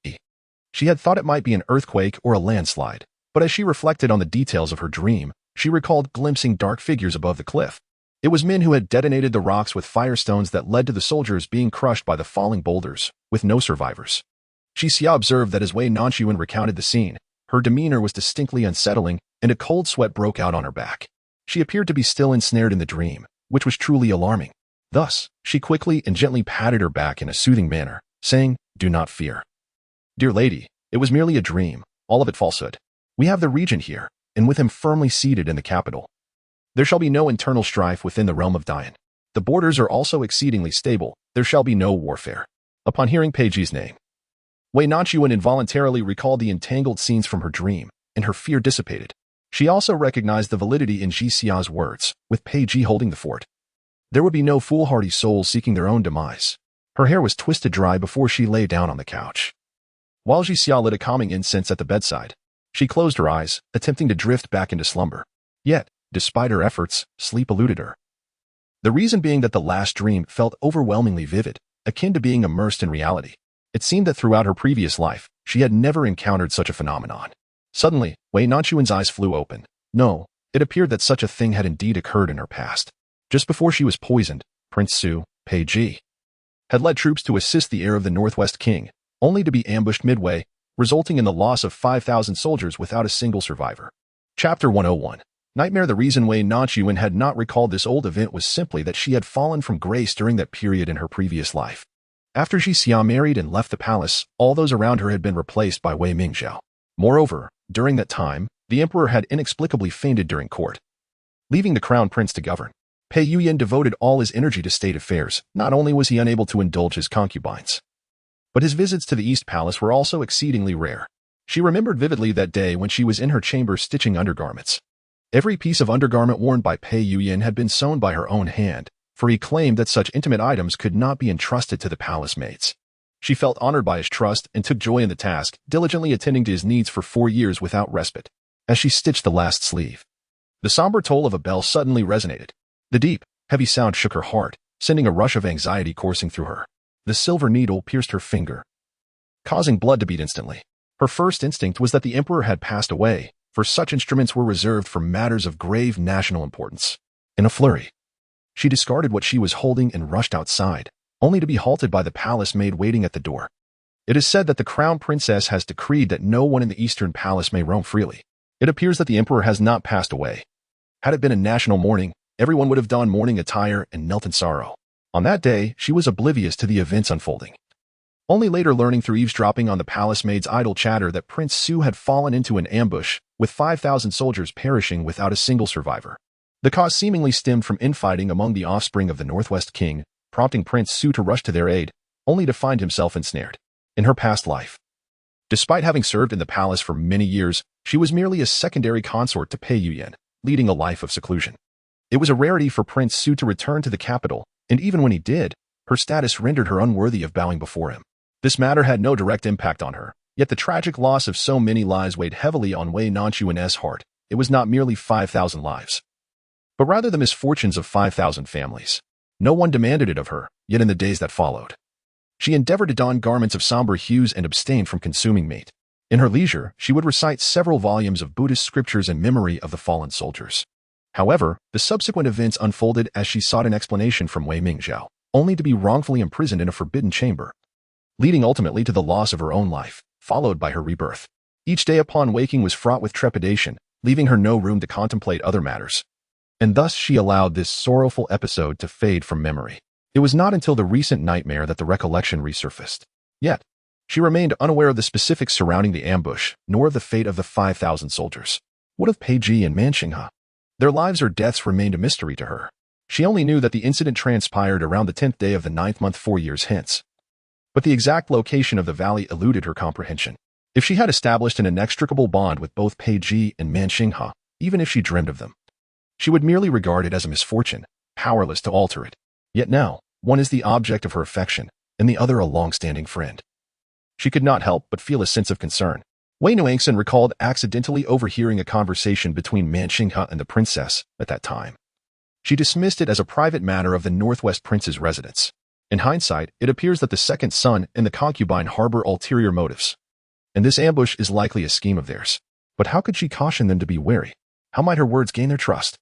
she had thought it might be an earthquake or a landslide, but as she reflected on the details of her dream, she recalled glimpsing dark figures above the cliff. It was men who had detonated the rocks with firestones that led to the soldiers being crushed by the falling boulders, with no survivors. Xixia observed that as Wei Nanxun recounted the scene, her demeanor was distinctly unsettling, and a cold sweat broke out on her back. She appeared to be still ensnared in the dream, which was truly alarming. Thus, she quickly and gently patted her back in a soothing manner, saying, Do not fear. Dear lady, it was merely a dream, all of it falsehood. We have the regent here, and with him firmly seated in the capital. There shall be no internal strife within the realm of Dian. The borders are also exceedingly stable. There shall be no warfare. Upon hearing Pei Ji's name, Wei Nanxun involuntarily recalled the entangled scenes from her dream, and her fear dissipated. She also recognized the validity in Xixia's words, with Pei Ji holding the fort. There would be no foolhardy souls seeking their own demise. Her hair was twisted dry before she lay down on the couch. While Xixia lit a calming incense at the bedside, she closed her eyes, attempting to drift back into slumber. Yet, despite her efforts, sleep eluded her. The reason being that the last dream felt overwhelmingly vivid, akin to being immersed in reality. It seemed that throughout her previous life, she had never encountered such a phenomenon. Suddenly, Wei Nanxun's eyes flew open. No, it appeared that such a thing had indeed occurred in her past. Just before she was poisoned, Prince Su, Pei Ji, had led troops to assist the heir of the Northwest King, only to be ambushed midway, resulting in the loss of 5,000 soldiers without a single survivor. Chapter 101. Nightmare. The reason Wei Nanxun had not recalled this old event was simply that she had fallen from grace during that period in her previous life. After Xixia married and left the palace, all those around her had been replaced by Wei Mingzhao. Moreover, during that time, the emperor had inexplicably fainted during court, leaving the crown prince to govern. Pei Yuyan devoted all his energy to state affairs. Not only was he unable to indulge his concubines, but his visits to the East Palace were also exceedingly rare. She remembered vividly that day when she was in her chamber stitching undergarments. Every piece of undergarment worn by Pei Yuyan had been sewn by her own hand, for he claimed that such intimate items could not be entrusted to the palace maids. She felt honored by his trust and took joy in the task, diligently attending to his needs for 4 years without respite. As she stitched the last sleeve, the somber toll of a bell suddenly resonated. The deep, heavy sound shook her heart, sending a rush of anxiety coursing through her. The silver needle pierced her finger, causing blood to beat instantly. Her first instinct was that the emperor had passed away, for such instruments were reserved for matters of grave national importance. In a flurry, she discarded what she was holding and rushed outside, only to be halted by the palace maid waiting at the door. It is said that the crown princess has decreed that no one in the eastern palace may roam freely. It appears that the emperor has not passed away. Had it been a national mourning, everyone would have donned mourning attire and knelt in sorrow. On that day, she was oblivious to the events unfolding, only later learning through eavesdropping on the palace maid's idle chatter that Prince Su had fallen into an ambush, with 5,000 soldiers perishing without a single survivor. The cause seemingly stemmed from infighting among the offspring of the Northwest King, prompting Prince Su to rush to their aid, only to find himself ensnared. In her past life, despite having served in the palace for many years, she was merely a secondary consort to Pei Yuyan, leading a life of seclusion. It was a rarity for Prince Su to return to the capital, and even when he did, her status rendered her unworthy of bowing before him. This matter had no direct impact on her, yet the tragic loss of so many lives weighed heavily on Wei Nanxun's heart. It was not merely 5,000 lives, but rather the misfortunes of 5,000 families. No one demanded it of her, yet in the days that followed, she endeavored to don garments of somber hues and abstain from consuming meat. In her leisure, she would recite several volumes of Buddhist scriptures in memory of the fallen soldiers. However, the subsequent events unfolded as she sought an explanation from Wei Mingzhao, only to be wrongfully imprisoned in a forbidden chamber, leading ultimately to the loss of her own life, followed by her rebirth. Each day upon waking was fraught with trepidation, leaving her no room to contemplate other matters. And thus she allowed this sorrowful episode to fade from memory. It was not until the recent nightmare that the recollection resurfaced. Yet, she remained unaware of the specifics surrounding the ambush, nor of the fate of the 5,000 soldiers. What of Pei Ji and Man Xinghe? Their lives or deaths remained a mystery to her. She only knew that the incident transpired around the 10th day of the 9th month 4 years hence. But the exact location of the valley eluded her comprehension. If she had established an inextricable bond with both Pei Ji and Man Xinghe, even if she dreamed of them, she would merely regard it as a misfortune, powerless to alter it. Yet now, one is the object of her affection, and the other a long-standing friend. She could not help but feel a sense of concern. Wei Nanxun recalled accidentally overhearing a conversation between Man Xinghe and the princess at that time. She dismissed it as a private matter of the Northwest Prince's residence. In hindsight, it appears that the second son and the concubine harbor ulterior motives, and this ambush is likely a scheme of theirs. But how could she caution them to be wary? How might her words gain their trust?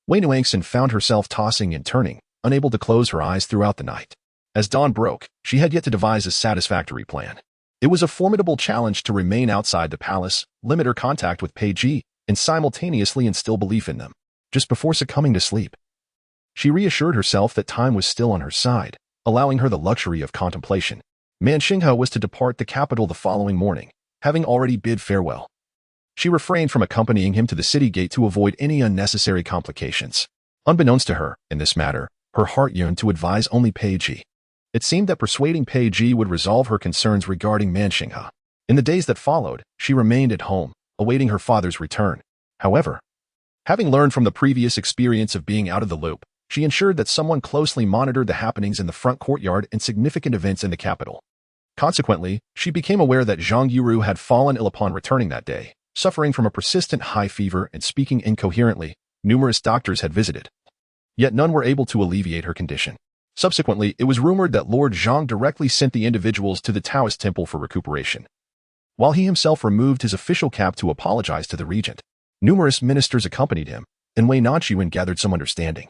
Wei Nanxun found herself tossing and turning, unable to close her eyes throughout the night. As dawn broke, she had yet to devise a satisfactory plan. It was a formidable challenge to remain outside the palace, limit her contact with Pei Ji, and simultaneously instill belief in them. Just before succumbing to sleep, she reassured herself that time was still on her side, allowing her the luxury of contemplation. Man Xinghe was to depart the capital the following morning, having already bid farewell. She refrained from accompanying him to the city gate to avoid any unnecessary complications. Unbeknownst to her, in this matter, her heart yearned to advise only Pei Ji. It seemed that persuading Pei Ji would resolve her concerns regarding Man Xinghe. In the days that followed, she remained at home, awaiting her father's return. However, having learned from the previous experience of being out of the loop, she ensured that someone closely monitored the happenings in the front courtyard and significant events in the capital. Consequently, she became aware that Zhang Yuru had fallen ill upon returning that day, suffering from a persistent high fever and speaking incoherently. Numerous doctors had visited, yet none were able to alleviate her condition. Subsequently, it was rumored that Lord Zhang directly sent the individuals to the Taoist temple for recuperation, while he himself removed his official cap to apologize to the regent. Numerous ministers accompanied him, and Wei Nanxun gathered some understanding,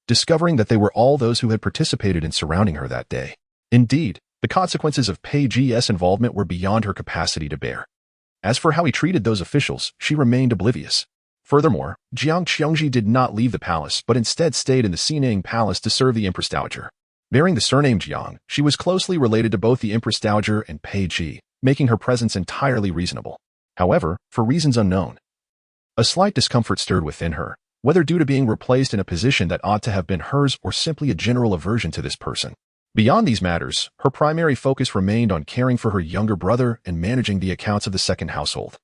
discovering that they were all those who had participated in surrounding her that day. Indeed, the consequences of Pei Ji's involvement were beyond her capacity to bear. As for how he treated those officials, she remained oblivious. Furthermore, Jiang Qiongji did not leave the palace but instead stayed in the Xining Palace to serve the Empress Dowager. Bearing the surname Jiang, she was closely related to both the Empress Dowager and Pei Ji, making her presence entirely reasonable. However, for reasons unknown, a slight discomfort stirred within her, whether due to being replaced in a position that ought to have been hers or simply a general aversion to this person. Beyond these matters, her primary focus remained on caring for her younger brother and managing the accounts of the second household.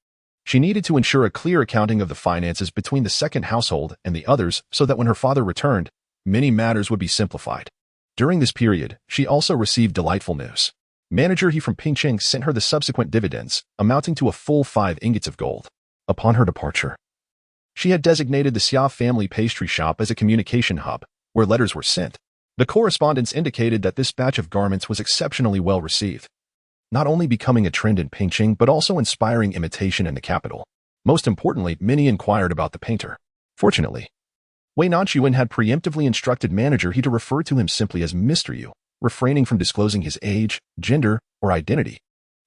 She needed to ensure a clear accounting of the finances between the second household and the others so that when her father returned, many matters would be simplified. During this period, she also received delightful news. Manager He from Pingcheng sent her the subsequent dividends, amounting to a full 5 ingots of gold. Upon her departure, she had designated the Xia family pastry shop as a communication hub, where letters were sent. The correspondence indicated that this batch of garments was exceptionally well received, not only becoming a trend in painting but also inspiring imitation in the capital. Most importantly, many inquired about the painter. Fortunately, Wei Nanxun had preemptively instructed manager He to refer to him simply as Mr. Yu, refraining from disclosing his age, gender, or identity.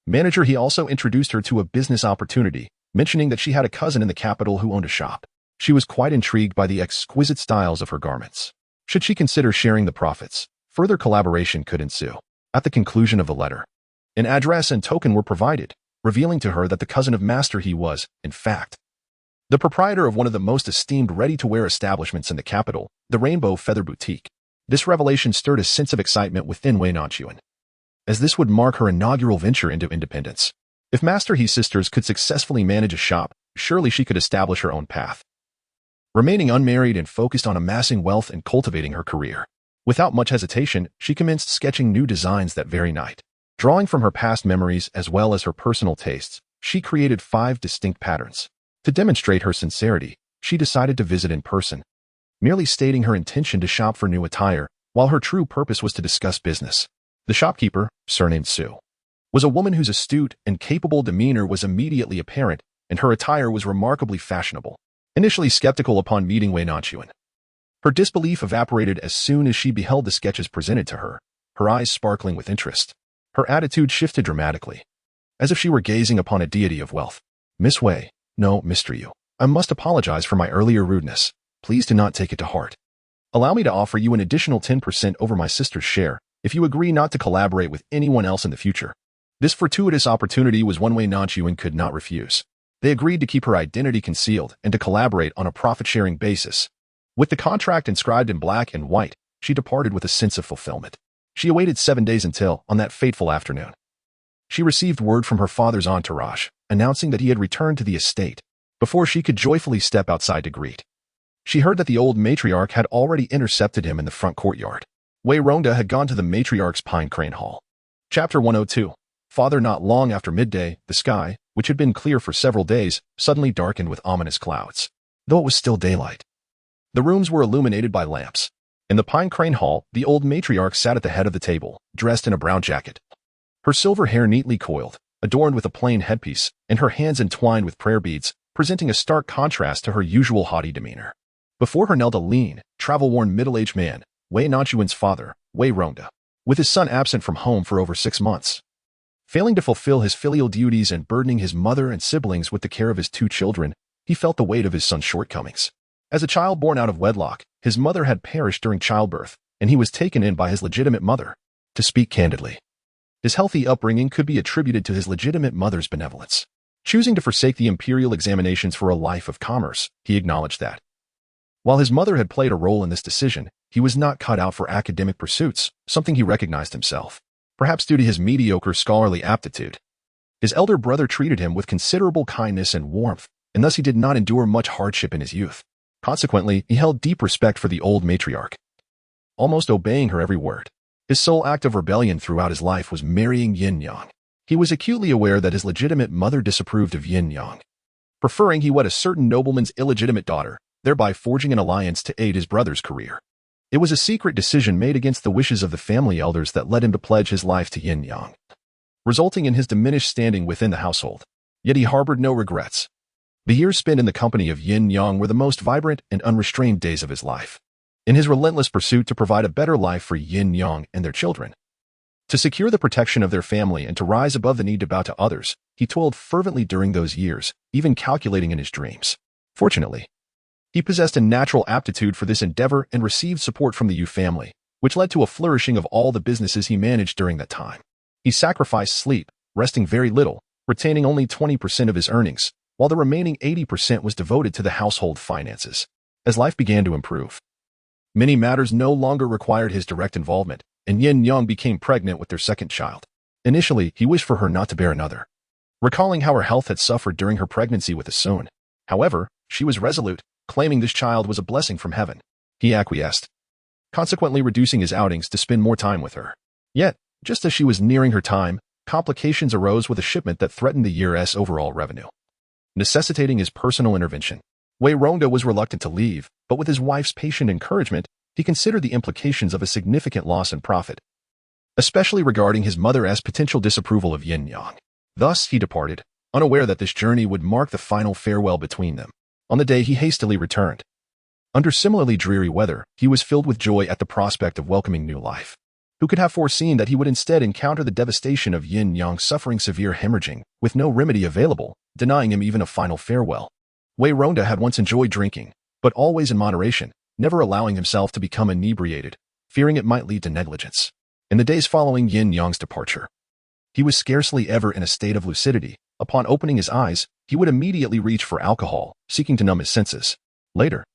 Manager He also introduced her to a business opportunity, mentioning that she had a cousin in the capital who owned a shop. She was quite intrigued by the exquisite styles of her garments. Should she consider sharing the profits, further collaboration could ensue. At the conclusion of the letter, an address and token were provided, revealing to her that the cousin of Master He was, in fact, the proprietor of one of the most esteemed ready-to-wear establishments in the capital, the Rainbow Feather Boutique. This revelation stirred a sense of excitement within Wei Nanxun, as this would mark her inaugural venture into independence. If Master He's sisters could successfully manage a shop, surely she could establish her own path. Remaining unmarried and focused on amassing wealth and cultivating her career. Without much hesitation, she commenced sketching new designs that very night. Drawing from her past memories as well as her personal tastes, she created 5 distinct patterns. To demonstrate her sincerity, she decided to visit in person, merely stating her intention to shop for new attire, while her true purpose was to discuss business. The shopkeeper, surnamed Sue, was a woman whose astute and capable demeanor was immediately apparent, and her attire was remarkably fashionable. Initially skeptical upon meeting Wei Nanxun, her disbelief evaporated as soon as she beheld the sketches presented to her, her eyes sparkling with interest. Her attitude shifted dramatically, as if she were gazing upon a deity of wealth. Miss Wei, no, Mr. Yu, I must apologize for my earlier rudeness. Please do not take it to heart. Allow me to offer you an additional 10% over my sister's share if you agree not to collaborate with anyone else in the future. This fortuitous opportunity was one Wei Nanxun could not refuse. They agreed to keep her identity concealed and to collaborate on a profit-sharing basis. With the contract inscribed in black and white, she departed with a sense of fulfillment. She awaited 7 days until, on that fateful afternoon, she received word from her father's entourage, announcing that he had returned to the estate. Before she could joyfully step outside to greet, she heard that the old matriarch had already intercepted him in the front courtyard. Wei Rongda had gone to the matriarch's pine crane hall. Chapter 102. Father. Not long after midday, the sky, which had been clear for several days, suddenly darkened with ominous clouds. Though it was still daylight, the rooms were illuminated by lamps. In the pine crane hall, the old matriarch sat at the head of the table, dressed in a brown jacket. Her silver hair neatly coiled, adorned with a plain headpiece, and her hands entwined with prayer beads, presenting a stark contrast to her usual haughty demeanor. Before her knelt a lean, travel-worn middle-aged man, Wei Nanxun's father, Wei Rongda, with his son absent from home for over 6 months. Failing to fulfill his filial duties and burdening his mother and siblings with the care of his 2 children, he felt the weight of his son's shortcomings. As a child born out of wedlock, his mother had perished during childbirth, and he was taken in by his legitimate mother. To speak candidly, his healthy upbringing could be attributed to his legitimate mother's benevolence. Choosing to forsake the imperial examinations for a life of commerce, he acknowledged that, while his mother had played a role in this decision, he was not cut out for academic pursuits, something he recognized himself. Perhaps due to his mediocre scholarly aptitude, his elder brother treated him with considerable kindness and warmth, and thus he did not endure much hardship in his youth. Consequently, he held deep respect for the old matriarch, almost obeying her every word. His sole act of rebellion throughout his life was marrying Yin Yang. He was acutely aware that his legitimate mother disapproved of Yin Yang, preferring he wed a certain nobleman's illegitimate daughter, thereby forging an alliance to aid his brother's career. It was a secret decision made against the wishes of the family elders that led him to pledge his life to Yin Yang, resulting in his diminished standing within the household. Yet he harbored no regrets. The years spent in the company of Yin Yang were the most vibrant and unrestrained days of his life. In his relentless pursuit to provide a better life for Yin Yang and their children, to secure the protection of their family and to rise above the need to bow to others, he toiled fervently during those years, even calculating in his dreams. Fortunately, he possessed a natural aptitude for this endeavor and received support from the Yu family, which led to a flourishing of all the businesses he managed during that time. He sacrificed sleep, resting very little, retaining only 20% of his earnings, while the remaining 80% was devoted to the household finances. As life began to improve, many matters no longer required his direct involvement, and Yin Yang became pregnant with their second child. Initially, he wished for her not to bear another, recalling how her health had suffered during her pregnancy with his son. However, she was resolute, claiming this child was a blessing from heaven. He acquiesced, consequently reducing his outings to spend more time with her. Yet, just as she was nearing her time, complications arose with a shipment that threatened the year's overall revenue, necessitating his personal intervention. Wei Rongda was reluctant to leave, but with his wife's patient encouragement, he considered the implications of a significant loss in profit, especially regarding his mother's potential disapproval of Yin Yang. Thus, he departed, unaware that this journey would mark the final farewell between them. On the day he hastily returned, under similarly dreary weather, he was filled with joy at the prospect of welcoming new life. Who could have foreseen that he would instead encounter the devastation of Yin Yang suffering severe hemorrhaging, with no remedy available, denying him even a final farewell? Wei Ronda had once enjoyed drinking, but always in moderation, never allowing himself to become inebriated, fearing it might lead to negligence. In the days following Yin Yang's departure, he was scarcely ever in a state of lucidity. Upon opening his eyes, he would immediately reach for alcohol, seeking to numb his senses. Later,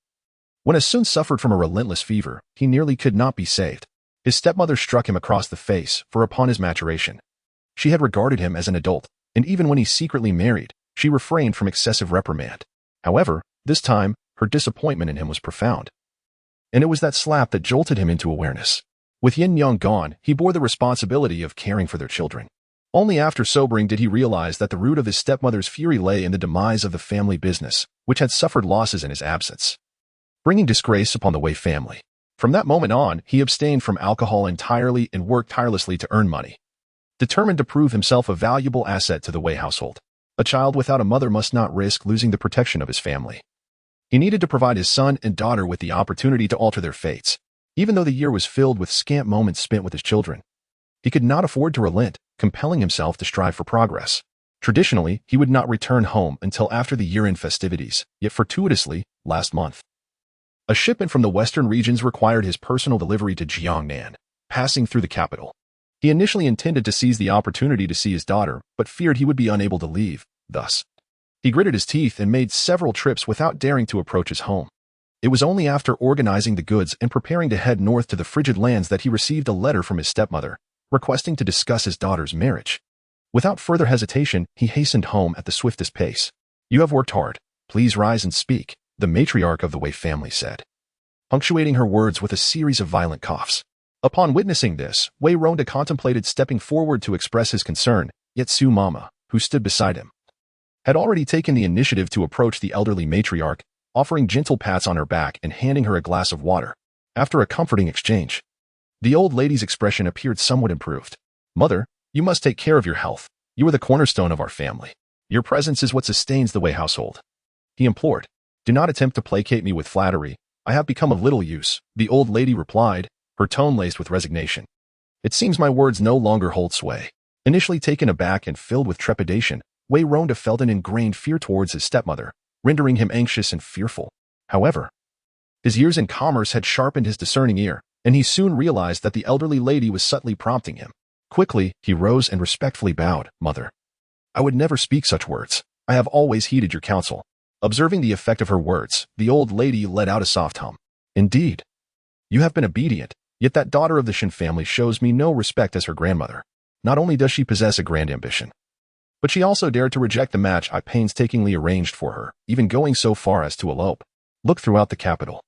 when Sun suffered from a relentless fever, he nearly could not be saved. His stepmother struck him across the face, for upon his maturation, she had regarded him as an adult, and even when he secretly married, she refrained from excessive reprimand. However, this time, her disappointment in him was profound. And it was that slap that jolted him into awareness. With Yin Yang gone, he bore the responsibility of caring for their children. Only after sobering did he realize that the root of his stepmother's fury lay in the demise of the family business, which had suffered losses in his absence, bringing disgrace upon the Wei family. From that moment on, he abstained from alcohol entirely and worked tirelessly to earn money, determined to prove himself a valuable asset to the Wei household. A child without a mother must not risk losing the protection of his family. He needed to provide his son and daughter with the opportunity to alter their fates. Even though the year was filled with scant moments spent with his children, he could not afford to relent, compelling himself to strive for progress. Traditionally, he would not return home until after the year-end festivities, yet fortuitously, last month, a shipment from the western regions required his personal delivery to Jiangnan, passing through the capital. He initially intended to seize the opportunity to see his daughter, but feared he would be unable to leave. Thus, he gritted his teeth and made several trips without daring to approach his home. It was only after organizing the goods and preparing to head north to the frigid lands that he received a letter from his stepmother, requesting to discuss his daughter's marriage. Without further hesitation, he hastened home at the swiftest pace. "You have worked hard. Please rise and speak," the matriarch of the Wei family said, punctuating her words with a series of violent coughs. Upon witnessing this, Wei Ronda contemplated stepping forward to express his concern, yet Su Mama, who stood beside him, had already taken the initiative to approach the elderly matriarch, offering gentle pats on her back and handing her a glass of water. After a comforting exchange, the old lady's expression appeared somewhat improved. "Mother, you must take care of your health. You are the cornerstone of our family. Your presence is what sustains the Wei household," he implored. "Do not attempt to placate me with flattery. I have become of little use," the old lady replied, her tone laced with resignation. "It seems my words no longer hold sway." Initially taken aback and filled with trepidation, Wei Ronda felt an ingrained fear towards his stepmother, rendering him anxious and fearful. However, his years in commerce had sharpened his discerning ear, and he soon realized that the elderly lady was subtly prompting him. Quickly, he rose and respectfully bowed. "Mother, I would never speak such words. I have always heeded your counsel." Observing the effect of her words, the old lady let out a soft hum. "Indeed, you have been obedient, yet that daughter of the Shen family shows me no respect as her grandmother. Not only does she possess a grand ambition, but she also dared to reject the match I painstakingly arranged for her, even going so far as to elope. Look throughout the capital.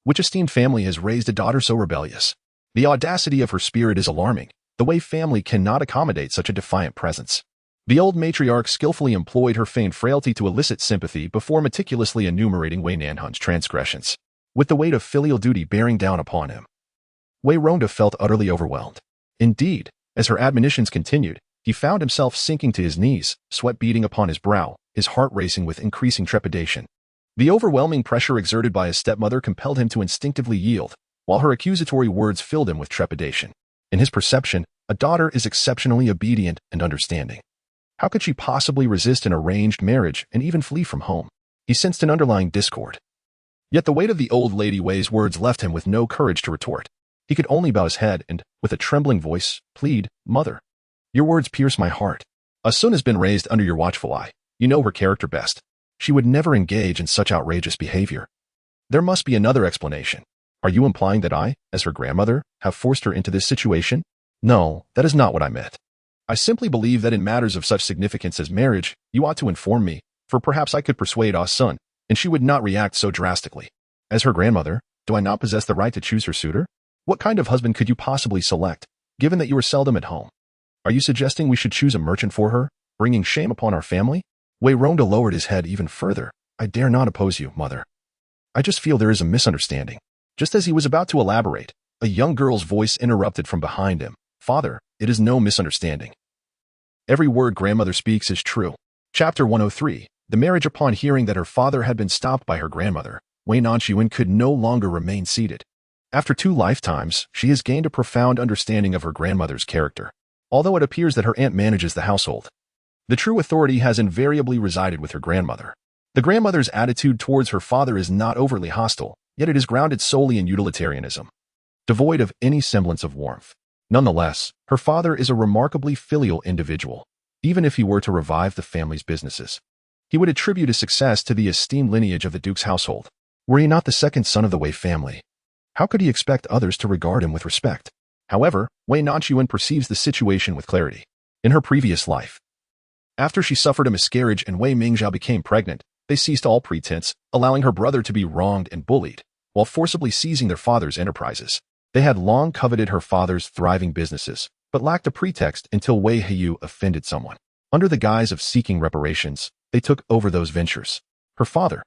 Which esteemed family has raised a daughter so rebellious? The audacity of her spirit is alarming. The Wei family cannot accommodate such a defiant presence." The old matriarch skillfully employed her feigned frailty to elicit sympathy before meticulously enumerating Wei Nanxun's transgressions, with the weight of filial duty bearing down upon him. Wei Ronda felt utterly overwhelmed. Indeed, as her admonitions continued, he found himself sinking to his knees, sweat beading upon his brow, his heart racing with increasing trepidation. The overwhelming pressure exerted by his stepmother compelled him to instinctively yield, while her accusatory words filled him with trepidation. In his perception, a daughter is exceptionally obedient and understanding. How could she possibly resist an arranged marriage and even flee from home? He sensed an underlying discord. Yet the weight of the old lady Wei's words left him with no courage to retort. He could only bow his head and, with a trembling voice, plead, "Mother, your words pierce my heart. Sun has been raised under your watchful eye. You know her character best. She would never engage in such outrageous behavior. There must be another explanation. Are you implying that I, as her grandmother, have forced her into this situation? No, that is not what I meant. I simply believe that in matters of such significance as marriage, you ought to inform me, for perhaps I could persuade Sun, and she would not react so drastically. As her grandmother, do I not possess the right to choose her suitor? What kind of husband could you possibly select, given that you are seldom at home? Are you suggesting we should choose a merchant for her, bringing shame upon our family?" Wei Ronda lowered his head even further. "I dare not oppose you, mother. I just feel there is a misunderstanding. Just as he was about to elaborate, a young girl's voice interrupted from behind him. Father, it is no misunderstanding. Every word grandmother speaks is true. Chapter 103. The marriage. Upon hearing that her father had been stopped by her grandmother, Wei Nanxun could no longer remain seated. After 2 lifetimes, she has gained a profound understanding of her grandmother's character. Although it appears that her aunt manages the household, the true authority has invariably resided with her grandmother. The grandmother's attitude towards her father is not overly hostile, yet it is grounded solely in utilitarianism, devoid of any semblance of warmth. Nonetheless, her father is a remarkably filial individual. Even if he were to revive the family's businesses, he would attribute his success to the esteemed lineage of the Duke's household. Were he not the second son of the Wei family, how could he expect others to regard him with respect? However, Wei Nanxun perceives the situation with clarity. In her previous life, after she suffered a miscarriage and Wei Mingzhao became pregnant, they ceased all pretense, allowing her brother to be wronged and bullied, while forcibly seizing their father's enterprises. They had long coveted her father's thriving businesses, but lacked a pretext until Wei Heyu offended someone. Under the guise of seeking reparations, they took over those ventures. Her father,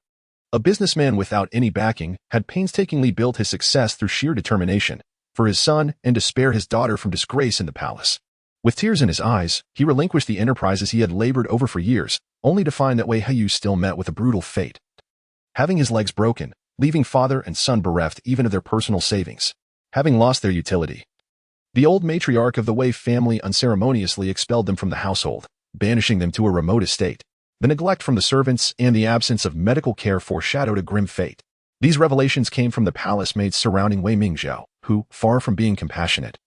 a businessman without any backing, had painstakingly built his success through sheer determination for his son and to spare his daughter from disgrace in the palace. With tears in his eyes, he relinquished the enterprises he had labored over for years, only to find that Wei Heyu still met with a brutal fate, having his legs broken, leaving father and son bereft even of their personal savings, having lost their utility. The old matriarch of the Wei family unceremoniously expelled them from the household, banishing them to a remote estate. The neglect from the servants and the absence of medical care foreshadowed a grim fate. These revelations came from the palace maids surrounding Wei Mingzhao, who, far from being compassionate,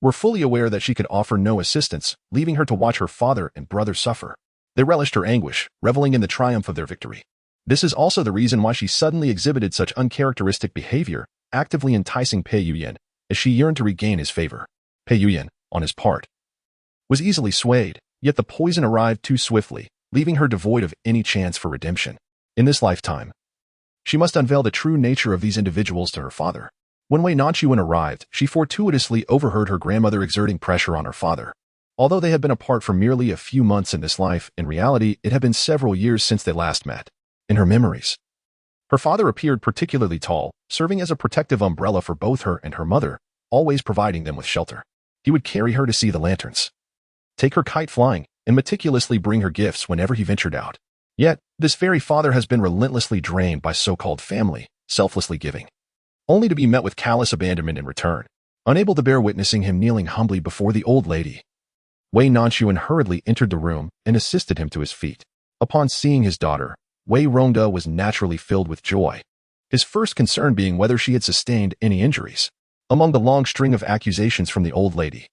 were fully aware that she could offer no assistance, leaving her to watch her father and brother suffer. They relished her anguish, reveling in the triumph of their victory. This is also the reason why she suddenly exhibited such uncharacteristic behavior, actively enticing Pei Yuyan, as she yearned to regain his favor. Pei Yuyan, on his part, was easily swayed, yet the poison arrived too swiftly, leaving her devoid of any chance for redemption. In this lifetime, she must unveil the true nature of these individuals to her father. When Wei Nanxun arrived, she fortuitously overheard her grandmother exerting pressure on her father. Although they had been apart for merely a few months in this life, in reality it had been several years since they last met. In her memories, her father appeared particularly tall, serving as a protective umbrella for both her and her mother, always providing them with shelter. He would carry her to see the lanterns, take her kite flying, and meticulously bring her gifts whenever he ventured out. Yet, this very father has been relentlessly drained by so-called family, selflessly giving, only to be met with callous abandonment in return. Unable to bear witnessing him kneeling humbly before the old lady, Wei Nanxun hurriedly entered the room and assisted him to his feet. Upon seeing his daughter, Wei Rongda was naturally filled with joy, his first concern being whether she had sustained any injuries. Among the long string of accusations from the old lady,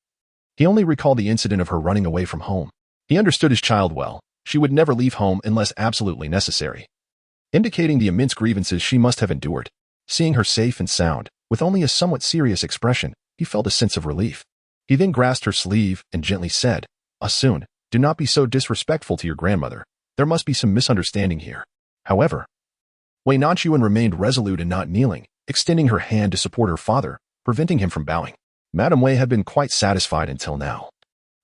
he only recalled the incident of her running away from home. He understood his child well. She would never leave home unless absolutely necessary, indicating the immense grievances she must have endured. Seeing her safe and sound, with only a somewhat serious expression, he felt a sense of relief. He then grasped her sleeve and gently said, "Asun, do not be so disrespectful to your grandmother. There must be some misunderstanding here." However, Wei Nanxun remained resolute in not kneeling, extending her hand to support her father, preventing him from bowing. Madame Wei had been quite satisfied until now.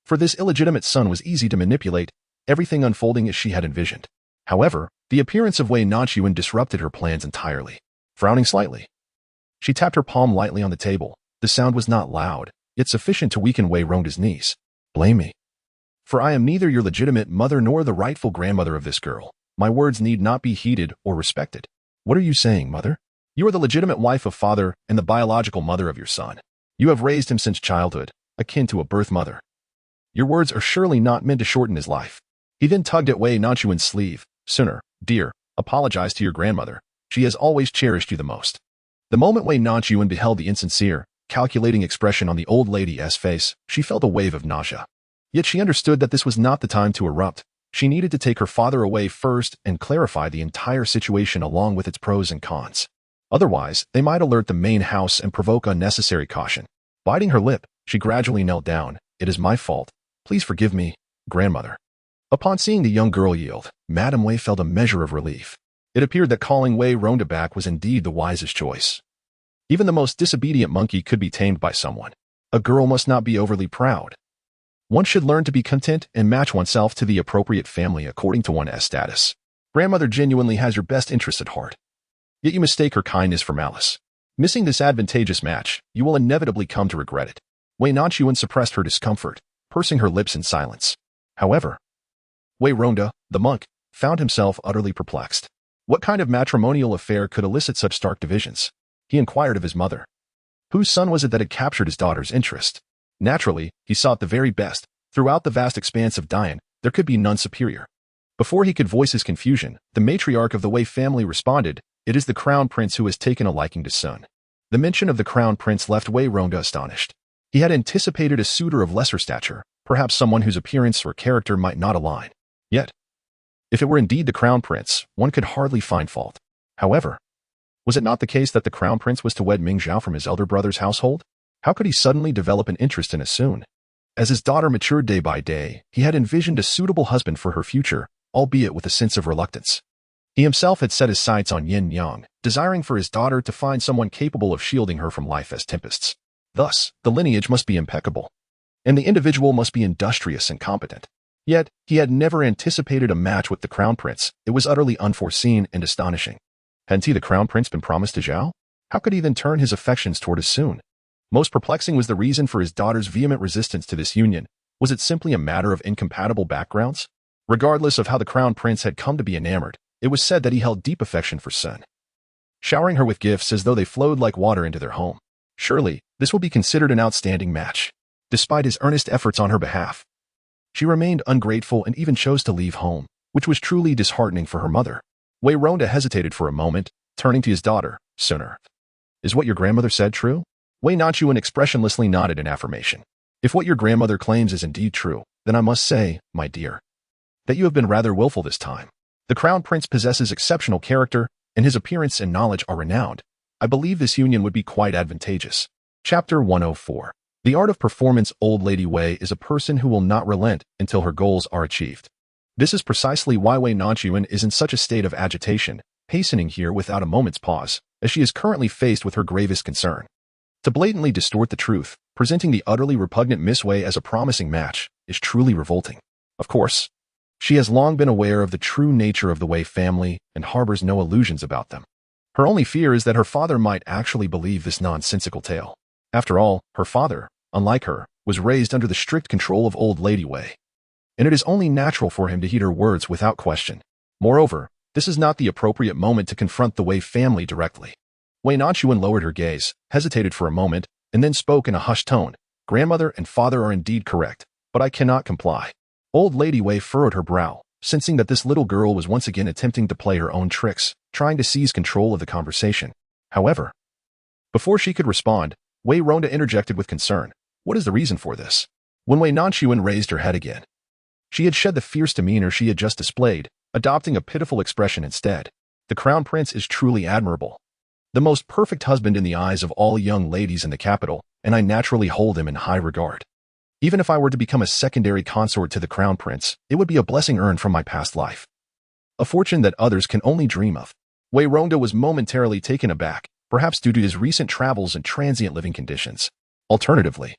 For this illegitimate son was easy to manipulate, everything unfolding as she had envisioned. However, the appearance of Wei Nanxun disrupted her plans entirely. Frowning slightly, she tapped her palm lightly on the table. The sound was not loud, yet sufficient to weaken Wei Rongda's knees. "Blame me, for I am neither your legitimate mother nor the rightful grandmother of this girl. My words need not be heeded or respected." "What are you saying, mother?" "You are the legitimate wife of father and the biological mother of your son. You have raised him since childhood, akin to a birth mother. Your words are surely not meant to shorten his life." He then tugged at Wei Nanxun's sleeve. "Sooner, dear, apologize to your grandmother. She has always cherished you the most." The moment Wei Nanxun beheld the insincere, calculating expression on the old lady's face, she felt a wave of nausea. Yet she understood that this was not the time to erupt. She needed to take her father away first and clarify the entire situation along with its pros and cons. Otherwise, they might alert the main house and provoke unnecessary caution. Biting her lip, she gradually knelt down. "It is my fault. Please forgive me, grandmother." Upon seeing the young girl yield, Madame Wei felt a measure of relief. It appeared that calling Wei Rongda back was indeed the wisest choice. Even the most disobedient monkey could be tamed by someone. A girl must not be overly proud. One should learn to be content and match oneself to the appropriate family according to one's status. Grandmother genuinely has your best interests at heart. Yet you mistake her kindness for malice. Missing this advantageous match, you will inevitably come to regret it. Wei Nanxun suppressed her discomfort, pursing her lips in silence. However, Wei Ronda, the monk, found himself utterly perplexed. What kind of matrimonial affair could elicit such stark divisions? He inquired of his mother. Whose son was it that had captured his daughter's interest? Naturally, he sought the very best. Throughout the vast expanse of Dian, there could be none superior. Before he could voice his confusion, the matriarch of the Wei family responded, "It is the crown prince who has taken a liking to Sun." The mention of the crown prince left Wei Ronda astonished. He had anticipated a suitor of lesser stature, perhaps someone whose appearance or character might not align. Yet, if it were indeed the crown prince, one could hardly find fault. However, was it not the case that the crown prince was to wed Ming Zhao from his elder brother's household? How could he suddenly develop an interest in a Sun? As his daughter matured day by day, he had envisioned a suitable husband for her future, albeit with a sense of reluctance. He himself had set his sights on Yin Yang, desiring for his daughter to find someone capable of shielding her from life as tempests. Thus, the lineage must be impeccable, and the individual must be industrious and competent. Yet, he had never anticipated a match with the crown prince. It was utterly unforeseen and astonishing. Hadn't he, the crown prince, been promised to Zhao? How could he then turn his affections toward his Sun? Most perplexing was the reason for his daughter's vehement resistance to this union. Was it simply a matter of incompatible backgrounds? Regardless of how the crown prince had come to be enamored, it was said that he held deep affection for Sun, showering her with gifts as though they flowed like water into their home. Surely, this will be considered an outstanding match. Despite his earnest efforts on her behalf, she remained ungrateful and even chose to leave home, which was truly disheartening for her mother. Wei Ronda hesitated for a moment, turning to his daughter. "Sooner. Is what your grandmother said true?" Wei Nanxun expressionlessly nodded in affirmation. "If what your grandmother claims is indeed true, then I must say, my dear, that you have been rather willful this time. The crown prince possesses exceptional character, and his appearance and knowledge are renowned. I believe this union would be quite advantageous." Chapter 104. The art of performance. Old Lady Wei is a person who will not relent until her goals are achieved. This is precisely why Wei Nanxun is in such a state of agitation, hastening here without a moment's pause, as she is currently faced with her gravest concern. To blatantly distort the truth, presenting the utterly repugnant Miss Wei as a promising match, is truly revolting. Of course, she has long been aware of the true nature of the Wei family and harbors no illusions about them. Her only fear is that her father might actually believe this nonsensical tale. After all, her father, unlike her, was raised under the strict control of Old Lady Wei, and it is only natural for him to heed her words without question. Moreover, this is not the appropriate moment to confront the Wei family directly. Wei Nanxun lowered her gaze, hesitated for a moment, and then spoke in a hushed tone. "Grandmother and father are indeed correct, but I cannot comply." Old Lady Wei furrowed her brow, sensing that this little girl was once again attempting to play her own tricks, trying to seize control of the conversation. However, before she could respond, Wei Ronda interjected with concern. "What is the reason for this?" When Wei Nanxun raised her head again, she had shed the fierce demeanor she had just displayed, adopting a pitiful expression instead. "The crown prince is truly admirable, the most perfect husband in the eyes of all young ladies in the capital, and I naturally hold him in high regard. Even if I were to become a secondary consort to the crown prince, it would be a blessing earned from my past life, a fortune that others can only dream of." Wei Ronda was momentarily taken aback, perhaps due to his recent travels and transient living conditions. Alternatively,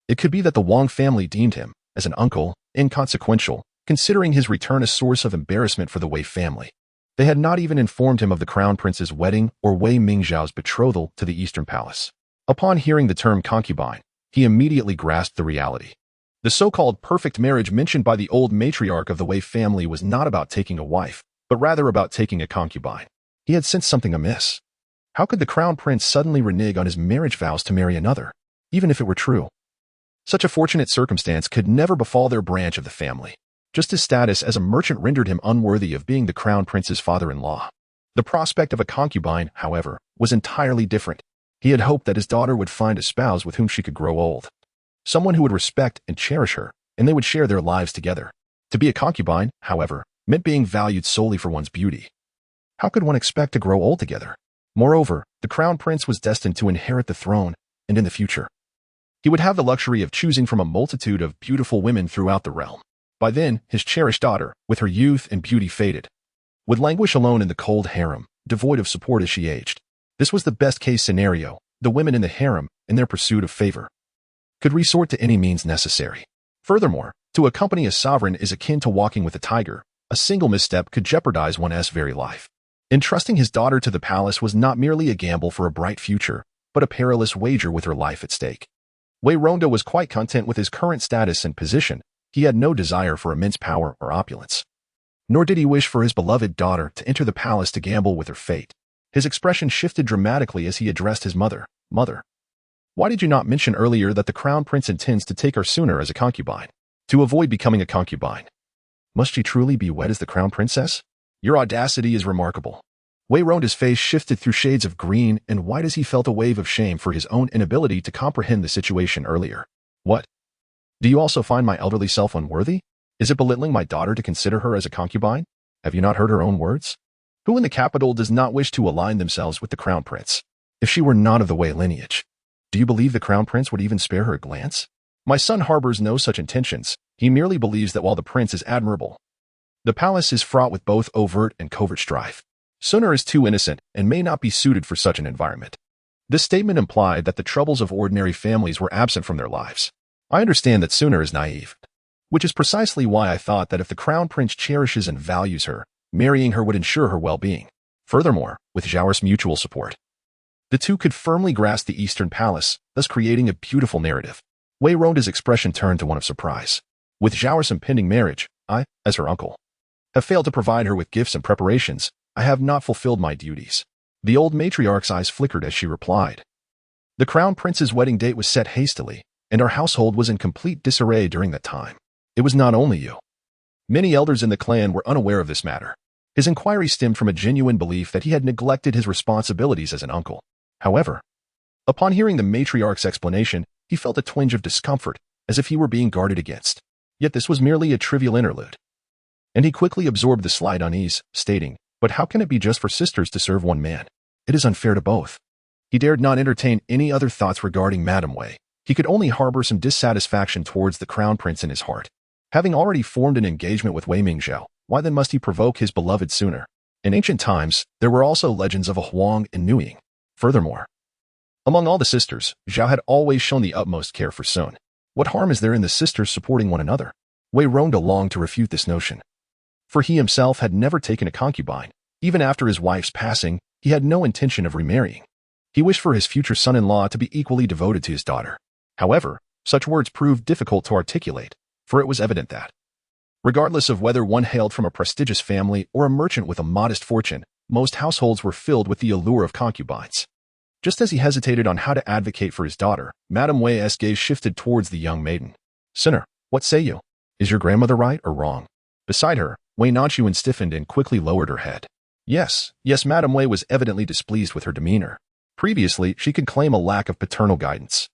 it could be that the Wang family deemed him, as an uncle, inconsequential, considering his return a source of embarrassment for the Wei family. They had not even informed him of the crown prince's wedding or Wei Mingzhao's betrothal to the Eastern Palace. Upon hearing the term concubine, he immediately grasped the reality. The so-called perfect marriage mentioned by the old matriarch of the Wei family was not about taking a wife, but rather about taking a concubine. He had sensed something amiss. How could the crown prince suddenly renege on his marriage vows to marry another, even if it were true? Such a fortunate circumstance could never befall their branch of the family. Just his status as a merchant rendered him unworthy of being the crown prince's father-in-law. The prospect of a concubine, however, was entirely different. He had hoped that his daughter would find a spouse with whom she could grow old, someone who would respect and cherish her, and they would share their lives together. To be a concubine, however, meant being valued solely for one's beauty. How could one expect to grow old together? Moreover, the crown prince was destined to inherit the throne, and in the future, he would have the luxury of choosing from a multitude of beautiful women throughout the realm. By then, his cherished daughter, with her youth and beauty faded, would languish alone in the cold harem, devoid of support as she aged. This was the best-case scenario. The women in the harem, in their pursuit of favor, could resort to any means necessary. Furthermore, to accompany a sovereign is akin to walking with a tiger. A single misstep could jeopardize one's very life. Entrusting his daughter to the palace was not merely a gamble for a bright future, but a perilous wager with her life at stake. Wei Ronda was quite content with his current status and position. He had no desire for immense power or opulence. Nor did he wish for his beloved daughter to enter the palace to gamble with her fate. His expression shifted dramatically as he addressed his mother. Mother, why did you not mention earlier that the crown prince intends to take her sooner as a concubine? To avoid becoming a concubine. Must she truly be wed as the crown princess? Your audacity is remarkable. Wei Ronda's face shifted through shades of green and white as he felt a wave of shame for his own inability to comprehend the situation earlier. What? Do you also find my elderly self unworthy? Is it belittling my daughter to consider her as a concubine? Have you not heard her own words? Who in the capital does not wish to align themselves with the crown prince? If she were not of the Wei lineage, do you believe the crown prince would even spare her a glance? My son harbors no such intentions. He merely believes that while the prince is admirable, the palace is fraught with both overt and covert strife. Suna is too innocent and may not be suited for such an environment. This statement implied that the troubles of ordinary families were absent from their lives. I understand that Suna is naive, which is precisely why I thought that if the crown prince cherishes and values her, marrying her would ensure her well-being. Furthermore, with Zhao's mutual support, the two could firmly grasp the Eastern Palace, thus creating a beautiful narrative. Wei Ronda's expression turned to one of surprise. With Zhao's impending marriage, I, as her uncle, have failed to provide her with gifts and preparations. I have not fulfilled my duties. The old matriarch's eyes flickered as she replied. The crown prince's wedding date was set hastily, and our household was in complete disarray during that time. It was not only you. Many elders in the clan were unaware of this matter. His inquiry stemmed from a genuine belief that he had neglected his responsibilities as an uncle. However, upon hearing the matriarch's explanation, he felt a twinge of discomfort, as if he were being guarded against. Yet this was merely a trivial interlude. And he quickly absorbed the slight unease, stating, "But how can it be just for sisters to serve one man? It is unfair to both." He dared not entertain any other thoughts regarding Madame Wei. He could only harbor some dissatisfaction towards the crown prince in his heart. Having already formed an engagement with Wei Mingzhou, why then must he provoke his beloved sooner? In ancient times, there were also legends of a Huang and Nuying. Furthermore, among all the sisters, Zhao had always shown the utmost care for Sun. What harm is there in the sisters supporting one another? Wei Ronda longed to refute this notion. For he himself had never taken a concubine. Even after his wife's passing, he had no intention of remarrying. He wished for his future son-in-law to be equally devoted to his daughter. However, such words proved difficult to articulate, for it was evident that, regardless of whether one hailed from a prestigious family or a merchant with a modest fortune, most households were filled with the allure of concubines. Just as he hesitated on how to advocate for his daughter, Madame Wei's gaze shifted towards the young maiden. "Sinner, what say you? Is your grandmother right or wrong?" Beside her, Wei Nanxun stiffened and quickly lowered her head. Yes, Madame Wei was evidently displeased with her demeanor. Previously, she could claim a lack of paternal guidance.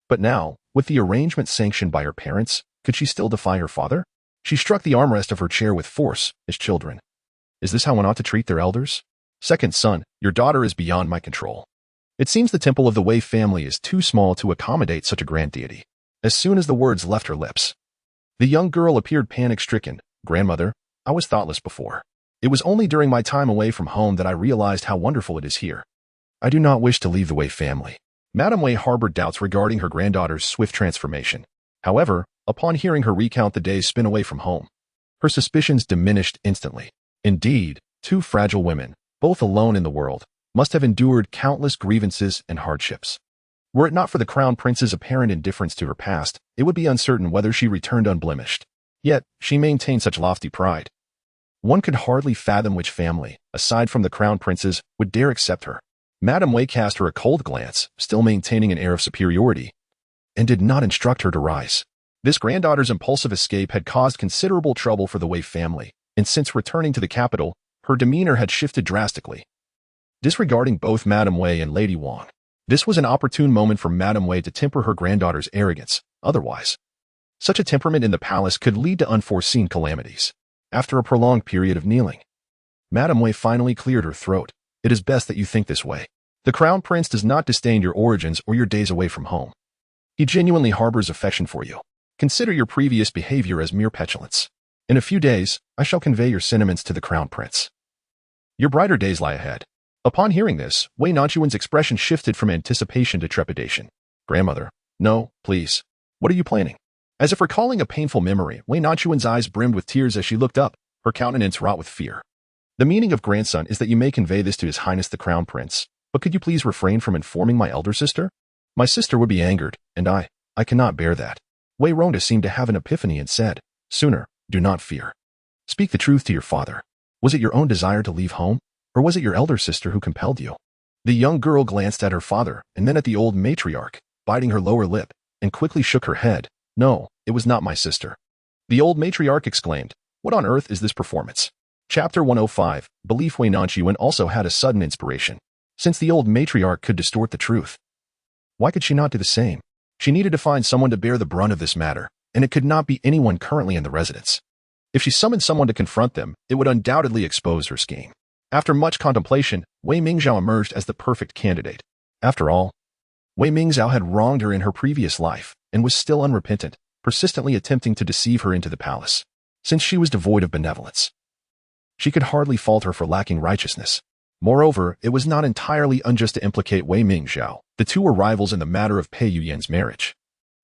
But now, with the arrangement sanctioned by her parents, could she still defy her father? She struck the armrest of her chair with force, as children. Is this how one ought to treat their elders? Second son, your daughter is beyond my control. It seems the temple of the Wei family is too small to accommodate such a grand deity. As soon as the words left her lips, the young girl appeared panic-stricken. Grandmother, I was thoughtless before. It was only during my time away from home that I realized how wonderful it is here. I do not wish to leave the Wei family. Madame Wei harbored doubts regarding her granddaughter's swift transformation. However, upon hearing her recount the days spent away from home, her suspicions diminished instantly. Indeed, two fragile women, both alone in the world, must have endured countless grievances and hardships. Were it not for the crown prince's apparent indifference to her past, it would be uncertain whether she returned unblemished. Yet, she maintained such lofty pride. One could hardly fathom which family, aside from the crown prince's, would dare accept her. Madame Wei cast her a cold glance, still maintaining an air of superiority, and did not instruct her to rise. This granddaughter's impulsive escape had caused considerable trouble for the Wei family, and since returning to the capital, her demeanor had shifted drastically. Disregarding both Madame Wei and Lady Wang, this was an opportune moment for Madame Wei to temper her granddaughter's arrogance. Otherwise, such a temperament in the palace could lead to unforeseen calamities. After a prolonged period of kneeling, Madame Wei finally cleared her throat. It is best that you think this way. The crown prince does not disdain your origins or your days away from home. He genuinely harbors affection for you. Consider your previous behavior as mere petulance. In a few days, I shall convey your sentiments to the crown prince. Your brighter days lie ahead. Upon hearing this, Wei Nanxuan's expression shifted from anticipation to trepidation. Grandmother, no, please. What are you planning? As if recalling a painful memory, Wei Nanxuan's eyes brimmed with tears as she looked up, her countenance wrought with fear. The meaning of grandson is that you may convey this to His Highness the Crown Prince, but could you please refrain from informing my elder sister? My sister would be angered, and I cannot bear that. Wei Ronda seemed to have an epiphany and said, Sooner, do not fear. Speak the truth to your father. Was it your own desire to leave home, or was it your elder sister who compelled you? The young girl glanced at her father and then at the old matriarch, biting her lower lip, and quickly shook her head. No, it was not my sister. The old matriarch exclaimed, What on earth is this performance? Chapter 105, Belief. Wei Nanxun also had a sudden inspiration. Since the old matriarch could distort the truth, why could she not do the same? She needed to find someone to bear the brunt of this matter, and it could not be anyone currently in the residence. If she summoned someone to confront them, it would undoubtedly expose her scheme. After much contemplation, Wei Mingzhao emerged as the perfect candidate. After all, Wei Mingzhao had wronged her in her previous life and was still unrepentant, persistently attempting to deceive her into the palace. Since she was devoid of benevolence, she could hardly fault her for lacking righteousness. Moreover, it was not entirely unjust to implicate Wei Mingzhao. The two were rivals in the matter of Pei Yuyan's marriage.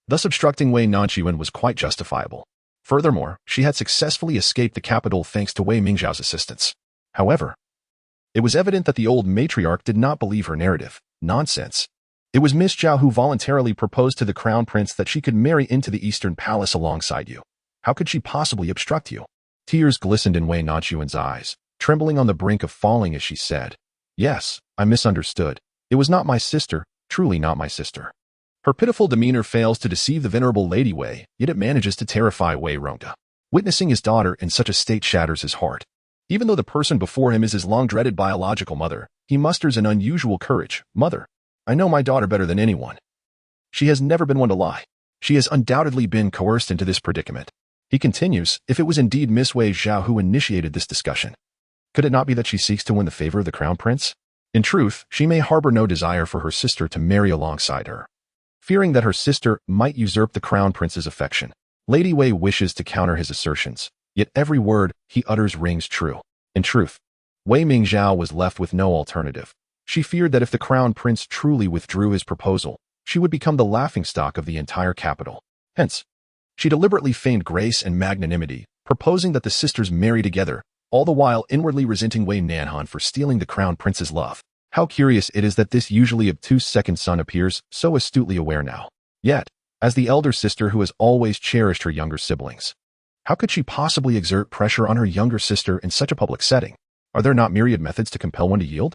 Thus obstructing Wei Nanxun was quite justifiable. Furthermore, she had successfully escaped the capital thanks to Wei Mingzhao's assistance. However, it was evident that the old matriarch did not believe her narrative. Nonsense. It was Miss Zhao who voluntarily proposed to the crown prince that she could marry into the Eastern Palace alongside you. How could she possibly obstruct you? Tears glistened in Wei Nanxuan's eyes, trembling on the brink of falling as she said, Yes, I misunderstood. It was not my sister, truly not my sister. Her pitiful demeanor fails to deceive the venerable Lady Wei, yet it manages to terrify Wei Ronda. Witnessing his daughter in such a state shatters his heart. Even though the person before him is his long-dreaded biological mother, he musters an unusual courage. Mother, I know my daughter better than anyone. She has never been one to lie. She has undoubtedly been coerced into this predicament. He continues, if it was indeed Miss Wei Zhao who initiated this discussion, could it not be that she seeks to win the favor of the crown prince? In truth, she may harbor no desire for her sister to marry alongside her. Fearing that her sister might usurp the crown prince's affection, Lady Wei wishes to counter his assertions, yet every word he utters rings true. In truth, Wei Mingzhao was left with no alternative. She feared that if the crown prince truly withdrew his proposal, she would become the laughingstock of the entire capital. Hence, she deliberately feigned grace and magnanimity, proposing that the sisters marry together, all the while inwardly resenting Wei Nanxun for stealing the crown prince's love. How curious it is that this usually obtuse second son appears so astutely aware now. Yet, as the elder sister who has always cherished her younger siblings, how could she possibly exert pressure on her younger sister in such a public setting? Are there not myriad methods to compel one to yield?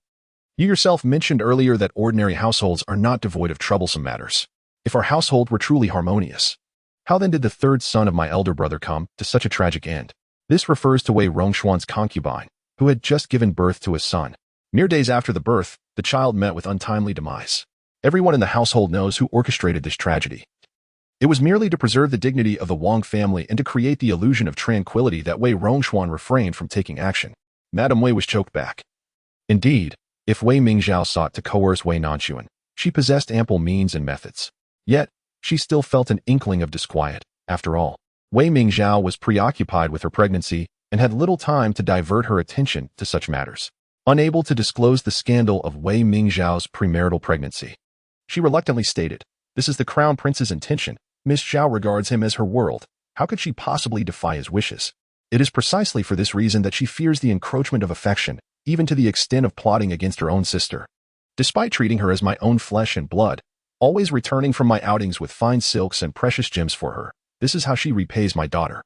You yourself mentioned earlier that ordinary households are not devoid of troublesome matters. If our household were truly harmonious, how then did the third son of my elder brother come to such a tragic end? This refers to Wei Rongxuan's concubine, who had just given birth to a son. Mere days after the birth, the child met with untimely demise. Everyone in the household knows who orchestrated this tragedy. It was merely to preserve the dignity of the Wang family and to create the illusion of tranquility that Wei Rongxuan refrained from taking action. Madame Wei was choked back. Indeed, if Wei Mingzhao sought to coerce Wei Nanxun, she possessed ample means and methods. Yet, she still felt an inkling of disquiet. After all, Wei Mingzhao was preoccupied with her pregnancy and had little time to divert her attention to such matters. Unable to disclose the scandal of Wei Mingzhao's premarital pregnancy, she reluctantly stated, This is the crown prince's intention. Miss Zhao regards him as her world. How could she possibly defy his wishes? It is precisely for this reason that she fears the encroachment of affection, even to the extent of plotting against her own sister. Despite treating her as my own flesh and blood, always returning from my outings with fine silks and precious gems for her, this is how she repays my daughter.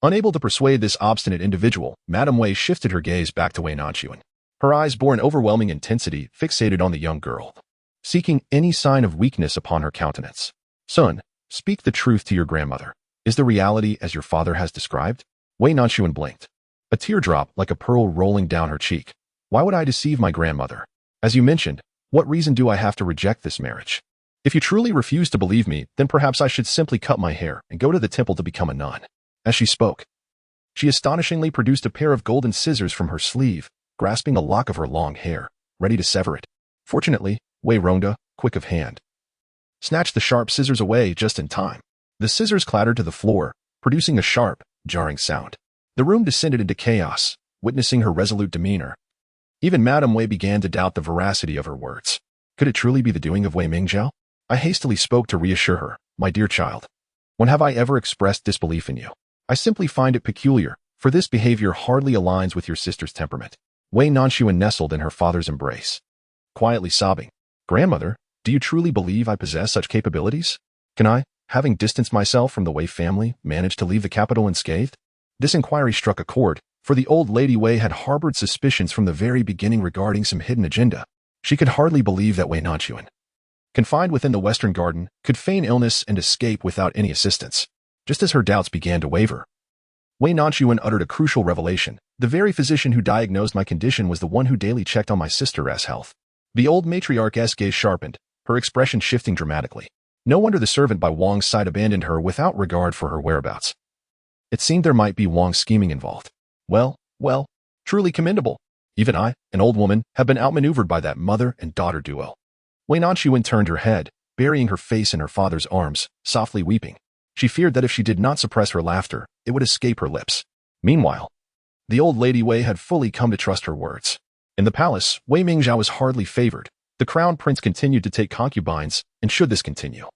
Unable to persuade this obstinate individual, Madame Wei shifted her gaze back to Wei Nanxun. Her eyes bore an overwhelming intensity fixated on the young girl, seeking any sign of weakness upon her countenance. Son, speak the truth to your grandmother. Is the reality as your father has described? Wei Nanxun blinked, a teardrop like a pearl rolling down her cheek. Why would I deceive my grandmother? As you mentioned, what reason do I have to reject this marriage? If you truly refuse to believe me, then perhaps I should simply cut my hair and go to the temple to become a nun. As she spoke, she astonishingly produced a pair of golden scissors from her sleeve, grasping a lock of her long hair, ready to sever it. Fortunately, Wei Ronda, quick of hand, snatched the sharp scissors away just in time. The scissors clattered to the floor, producing a sharp, jarring sound. The room descended into chaos, witnessing her resolute demeanor. Even Madame Wei began to doubt the veracity of her words. Could it truly be the doing of Wei Mingzhao? I hastily spoke to reassure her. My dear child, when have I ever expressed disbelief in you? I simply find it peculiar, for this behavior hardly aligns with your sister's temperament. Wei Nanxun nestled in her father's embrace, quietly sobbing. "Grandmother, do you truly believe I possess such capabilities? Can I, having distanced myself from the Wei family, manage to leave the capital unscathed?" This inquiry struck a chord, for the old lady Wei had harbored suspicions from the very beginning regarding some hidden agenda. She could hardly believe that Wei Nanxun, confined within the Western Garden, could feign illness and escape without any assistance. Just as her doubts began to waver, Wei Nanxun uttered a crucial revelation. "The very physician who diagnosed my condition was the one who daily checked on my sister's health." The old matriarch's gaze sharpened, her expression shifting dramatically. No wonder the servant by Wang's side abandoned her without regard for her whereabouts. It seemed there might be Wang's scheming involved. Well, truly commendable. Even I, an old woman, have been outmaneuvered by that mother and daughter duo. Wei Nanxun turned her head, burying her face in her father's arms, softly weeping. She feared that if she did not suppress her laughter, it would escape her lips. Meanwhile, the old lady Wei had fully come to trust her words. In the palace, Wei Mingzhao was hardly favored. The crown prince continued to take concubines, and should this continue,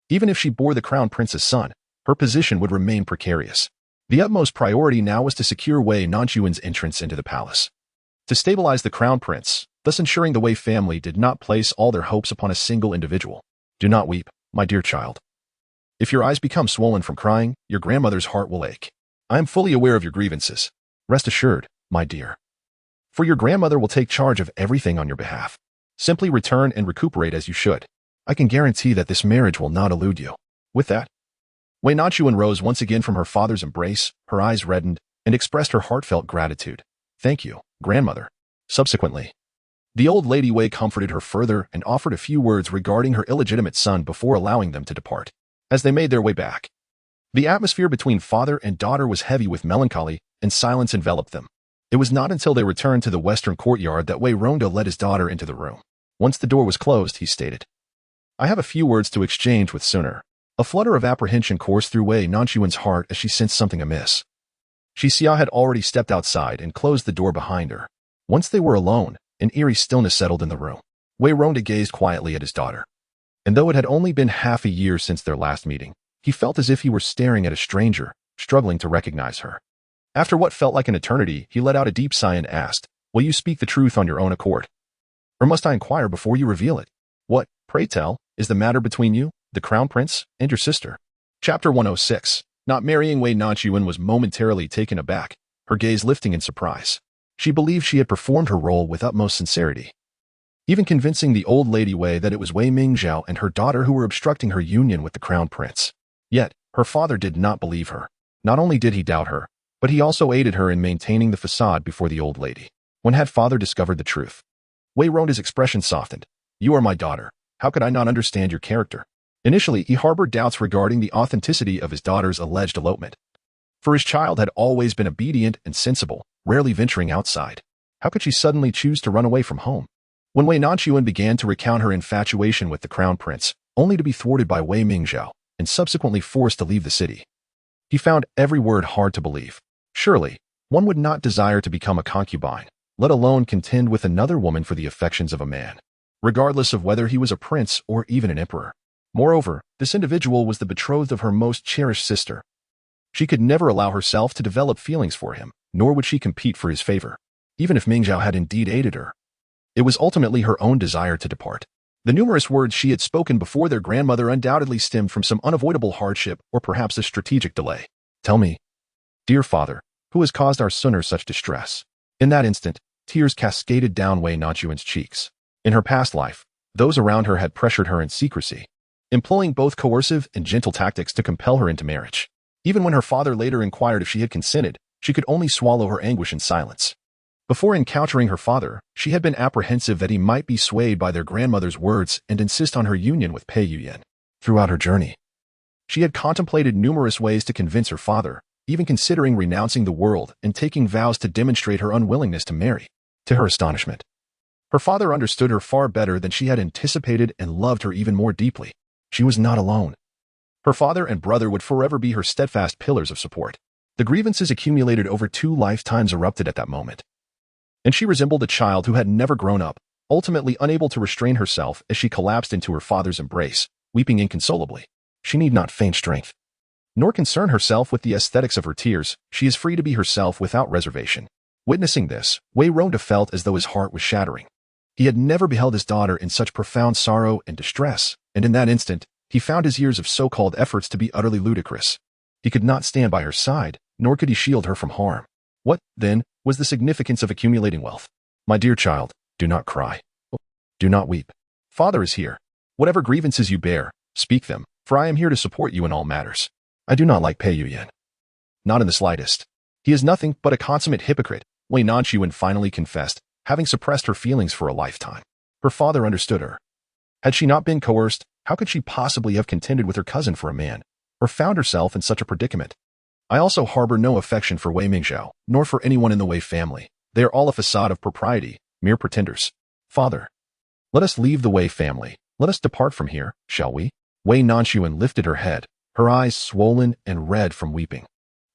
even if she bore the crown prince's son, her position would remain precarious. The utmost priority now was to secure Wei Nanxun's entrance into the palace. To stabilize the crown prince, thus ensuring the Wei family did not place all their hopes upon a single individual. "Do not weep, my dear child. If your eyes become swollen from crying, your grandmother's heart will ache. I am fully aware of your grievances. Rest assured, my dear, for your grandmother will take charge of everything on your behalf. Simply return and recuperate as you should. I can guarantee that this marriage will not elude you." With that, Wei Nanxun rose once again from her father's embrace, her eyes reddened, and expressed her heartfelt gratitude. "Thank you, grandmother." Subsequently, the old lady Wei comforted her further and offered a few words regarding her illegitimate son before allowing them to depart. As they made their way back, the atmosphere between father and daughter was heavy with melancholy, and silence enveloped them. It was not until they returned to the western courtyard that Wei Ronda led his daughter into the room. Once the door was closed, he stated, "I have a few words to exchange with Sooner." A flutter of apprehension coursed through Wei Nanxun's heart as she sensed something amiss. Xia had already stepped outside and closed the door behind her. Once they were alone, an eerie stillness settled in the room. Wei Ronda gazed quietly at his daughter. And though it had only been half a year since their last meeting, he felt as if he were staring at a stranger, struggling to recognize her. After what felt like an eternity, he let out a deep sigh and asked, "Will you speak the truth on your own accord? Or must I inquire before you reveal it? What, pray tell, is the matter between you, the crown prince, and your sister?" Chapter 106. Not marrying Wei Nanxun was momentarily taken aback, her gaze lifting in surprise. She believed she had performed her role with utmost sincerity, even convincing the old lady Wei that it was Wei Mingzhao and her daughter who were obstructing her union with the crown prince. Yet, her father did not believe her. Not only did he doubt her, but he also aided her in maintaining the facade before the old lady. When had father discovered the truth? Wei Ronda's expression softened. "You are my daughter. How could I not understand your character?" Initially, he harbored doubts regarding the authenticity of his daughter's alleged elopement. For his child had always been obedient and sensible, rarely venturing outside. How could she suddenly choose to run away from home? When Wei Nanxun began to recount her infatuation with the crown prince, only to be thwarted by Wei Mingzhao, and subsequently forced to leave the city, he found every word hard to believe. Surely, one would not desire to become a concubine, let alone contend with another woman for the affections of a man, regardless of whether he was a prince or even an emperor. Moreover, this individual was the betrothed of her most cherished sister. She could never allow herself to develop feelings for him, nor would she compete for his favor, even if Mingzhao had indeed aided her. It was ultimately her own desire to depart. The numerous words she had spoken before their grandmother undoubtedly stemmed from some unavoidable hardship or perhaps a strategic delay. "Tell me, dear father, who has caused our Sooner such distress?" In that instant, tears cascaded down Wei Nanxun's cheeks. In her past life, those around her had pressured her in secrecy, employing both coercive and gentle tactics to compel her into marriage. Even when her father later inquired if she had consented, she could only swallow her anguish in silence. Before encountering her father, she had been apprehensive that he might be swayed by their grandmother's words and insist on her union with Pei Yuyan. Throughout her journey, she had contemplated numerous ways to convince her father, even considering renouncing the world and taking vows to demonstrate her unwillingness to marry. To her astonishment, her father understood her far better than she had anticipated and loved her even more deeply. She was not alone. Her father and brother would forever be her steadfast pillars of support. The grievances accumulated over 2 lifetimes erupted at that moment, and she resembled a child who had never grown up, ultimately unable to restrain herself as she collapsed into her father's embrace, weeping inconsolably. She need not feign strength, nor concern herself with the aesthetics of her tears. She is free to be herself without reservation. Witnessing this, Wei Ronda felt as though his heart was shattering. He had never beheld his daughter in such profound sorrow and distress, and in that instant, he found his years of so-called efforts to be utterly ludicrous. He could not stand by her side, nor could he shield her from harm. What, then, was the significance of accumulating wealth? My dear child, do not cry. Do not weep. Father is here. Whatever grievances you bear, speak them, for I am here to support you in all matters. I do not like Pei Yuyan. Not in the slightest. He is nothing but a consummate hypocrite, Wei Nanxun finally confessed, having suppressed her feelings for a lifetime. Her father understood her. Had she not been coerced, how could she possibly have contended with her cousin for a man, or found herself in such a predicament? I also harbor no affection for Wei Mingzhao, nor for anyone in the Wei family. They are all a facade of propriety, mere pretenders. Father, let us leave the Wei family. Let us depart from here, shall we? Wei Nanxun lifted her head, her eyes swollen and red from weeping.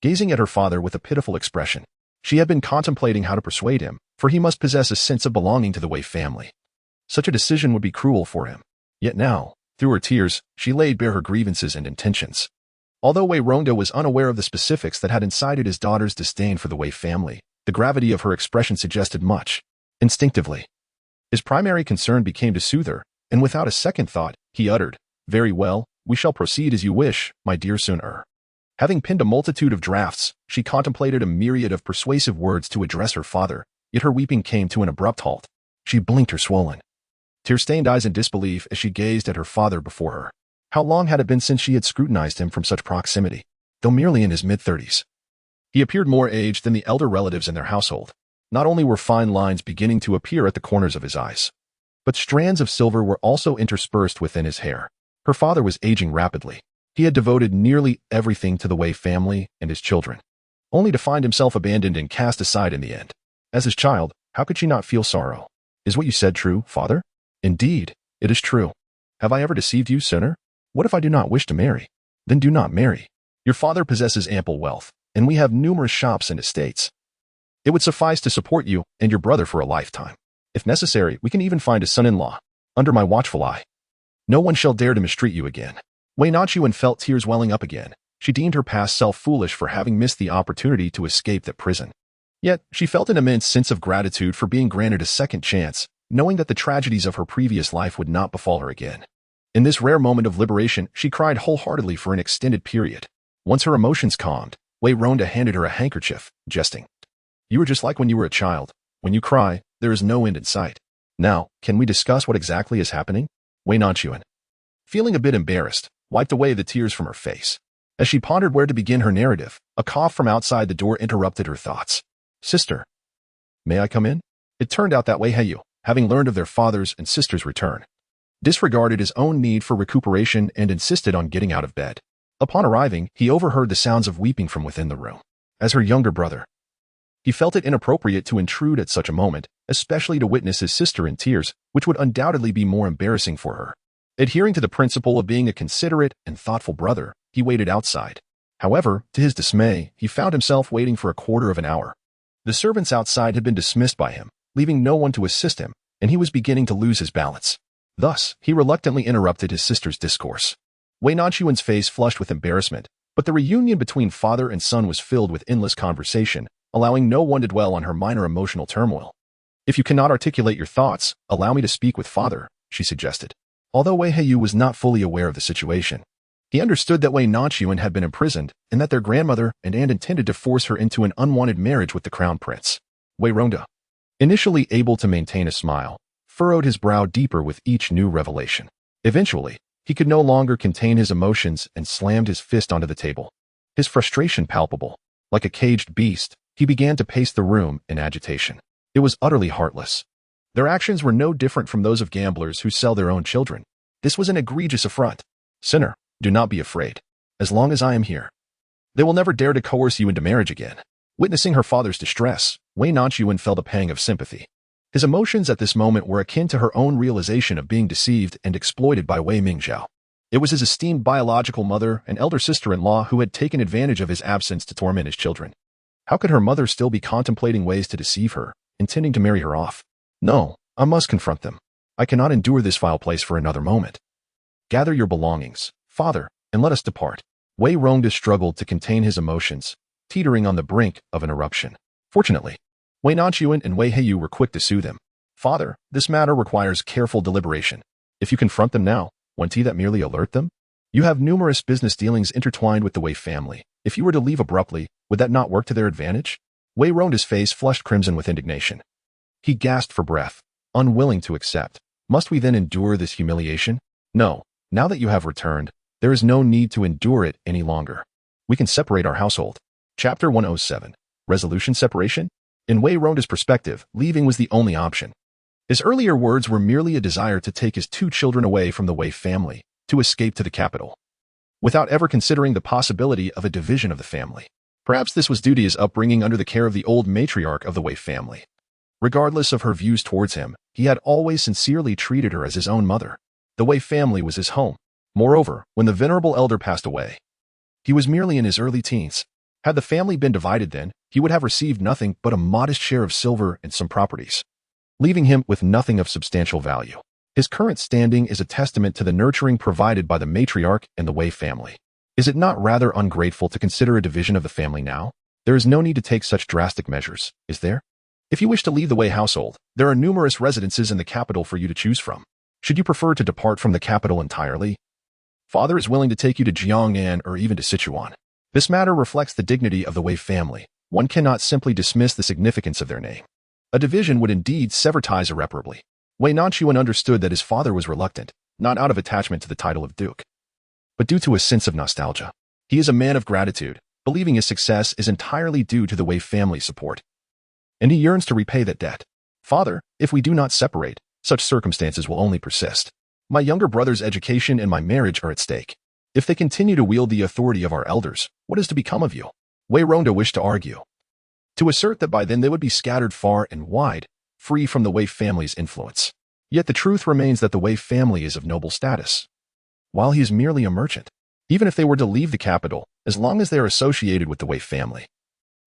Gazing at her father with a pitiful expression, she had been contemplating how to persuade him, for he must possess a sense of belonging to the Wei family. Such a decision would be cruel for him. Yet now, through her tears, she laid bare her grievances and intentions. Although Wei Ronda was unaware of the specifics that had incited his daughter's disdain for the Wei family, the gravity of her expression suggested much. Instinctively, his primary concern became to soothe her, and without a second thought, he uttered, "Very well, we shall proceed as you wish, my dear Sun-er." Having penned a multitude of drafts, she contemplated a myriad of persuasive words to address her father, yet her weeping came to an abrupt halt. She blinked her swollen, tear-stained eyes in disbelief as she gazed at her father before her. How long had it been since she had scrutinized him from such proximity? Though merely in his mid-30s, he appeared more aged than the elder relatives in their household. Not only were fine lines beginning to appear at the corners of his eyes, but strands of silver were also interspersed within his hair. Her father was aging rapidly. He had devoted nearly everything to the Wei family and his children, only to find himself abandoned and cast aside in the end. As his child, how could she not feel sorrow? Is what you said true, father? Indeed, it is true. Have I ever deceived you, sinner? What if I do not wish to marry? Then do not marry. Your father possesses ample wealth, and we have numerous shops and estates. It would suffice to support you and your brother for a lifetime. If necessary, we can even find a son-in-law, under my watchful eye. No one shall dare to mistreat you again. Wei Nanxun felt tears welling up again. She deemed her past self foolish for having missed the opportunity to escape that prison. Yet, she felt an immense sense of gratitude for being granted a second chance, knowing that the tragedies of her previous life would not befall her again. In this rare moment of liberation, she cried wholeheartedly for an extended period. Once her emotions calmed, Wei Ronda handed her a handkerchief, jesting. You are just like when you were a child. When you cry, there is no end in sight. Now, can we discuss what exactly is happening? Wei Nanxun, feeling a bit embarrassed, wiped away the tears from her face. As she pondered where to begin her narrative, a cough from outside the door interrupted her thoughts. Sister, may I come in? It turned out that Wei Heyu, having learned of their father's and sister's return, disregarded his own need for recuperation and insisted on getting out of bed. Upon arriving, he overheard the sounds of weeping from within the room. As her younger brother, he felt it inappropriate to intrude at such a moment, especially to witness his sister in tears, which would undoubtedly be more embarrassing for her. Adhering to the principle of being a considerate and thoughtful brother, he waited outside. However, to his dismay, he found himself waiting for a quarter of an hour. The servants outside had been dismissed by him, leaving no one to assist him, and he was beginning to lose his balance. Thus, he reluctantly interrupted his sister's discourse. Wei Nanxuan's face flushed with embarrassment, but the reunion between father and son was filled with endless conversation, allowing no one to dwell on her minor emotional turmoil. If you cannot articulate your thoughts, allow me to speak with father, she suggested. Although Wei Heyu was not fully aware of the situation, he understood that Wei Nanxun had been imprisoned and that their grandmother and aunt intended to force her into an unwanted marriage with the crown prince. Wei Ronda, initially able to maintain a smile, furrowed his brow deeper with each new revelation. Eventually, he could no longer contain his emotions and slammed his fist onto the table. His frustration palpable. Like a caged beast, he began to pace the room in agitation. It was utterly heartless. Their actions were no different from those of gamblers who sell their own children. This was an egregious affront. Sinner, do not be afraid. As long as I am here, they will never dare to coerce you into marriage again. Witnessing her father's distress, Wei Nanxun felt a pang of sympathy. His emotions at this moment were akin to her own realization of being deceived and exploited by Wei Mingzhao. It was his esteemed biological mother and elder sister-in-law who had taken advantage of his absence to torment his children. How could her mother still be contemplating ways to deceive her, intending to marry her off? No, I must confront them. I cannot endure this vile place for another moment. Gather your belongings, father, and let us depart. Wei Ronda struggled to contain his emotions, teetering on the brink of an eruption. Fortunately, Wei Nanxun and Wei Heyu were quick to soothe him. Father, this matter requires careful deliberation. If you confront them now, won't that merely alert them? You have numerous business dealings intertwined with the Wei family. If you were to leave abruptly, would that not work to their advantage? Wei Ronda's face flushed crimson with indignation. He gasped for breath, unwilling to accept. Must we then endure this humiliation? No. Now that you have returned, there is no need to endure it any longer. We can separate our household. Chapter 107. Resolution separation? In Wei Ronda's perspective, leaving was the only option. His earlier words were merely a desire to take his 2 children away from the Wei family, to escape to the capital, without ever considering the possibility of a division of the family. Perhaps this was due to his upbringing under the care of the old matriarch of the Wei family. Regardless of her views towards him, he had always sincerely treated her as his own mother. The Wei family was his home. Moreover, when the venerable elder passed away, he was merely in his early teens. Had the family been divided then, he would have received nothing but a modest share of silver and some properties, leaving him with nothing of substantial value. His current standing is a testament to the nurturing provided by the matriarch and the Wei family. Is it not rather ungrateful to consider a division of the family now? There is no need to take such drastic measures, is there? If you wish to leave the Wei household, there are numerous residences in the capital for you to choose from. Should you prefer to depart from the capital entirely? Father is willing to take you to Jiang'an or even to Sichuan. This matter reflects the dignity of the Wei family. One cannot simply dismiss the significance of their name. A division would indeed sever ties irreparably. Wei Nanxun understood that his father was reluctant, not out of attachment to the title of duke, but due to a sense of nostalgia. He is a man of gratitude, believing his success is entirely due to the Wei family's support, and he yearns to repay that debt. Father, if we do not separate, such circumstances will only persist. My younger brother's education and my marriage are at stake. If they continue to wield the authority of our elders, what is to become of you? Wei Ronda wished to argue, to assert that by then they would be scattered far and wide, free from the Wei family's influence. Yet the truth remains that the Wei family is of noble status, while he is merely a merchant. Even if they were to leave the capital, as long as they are associated with the Wei family,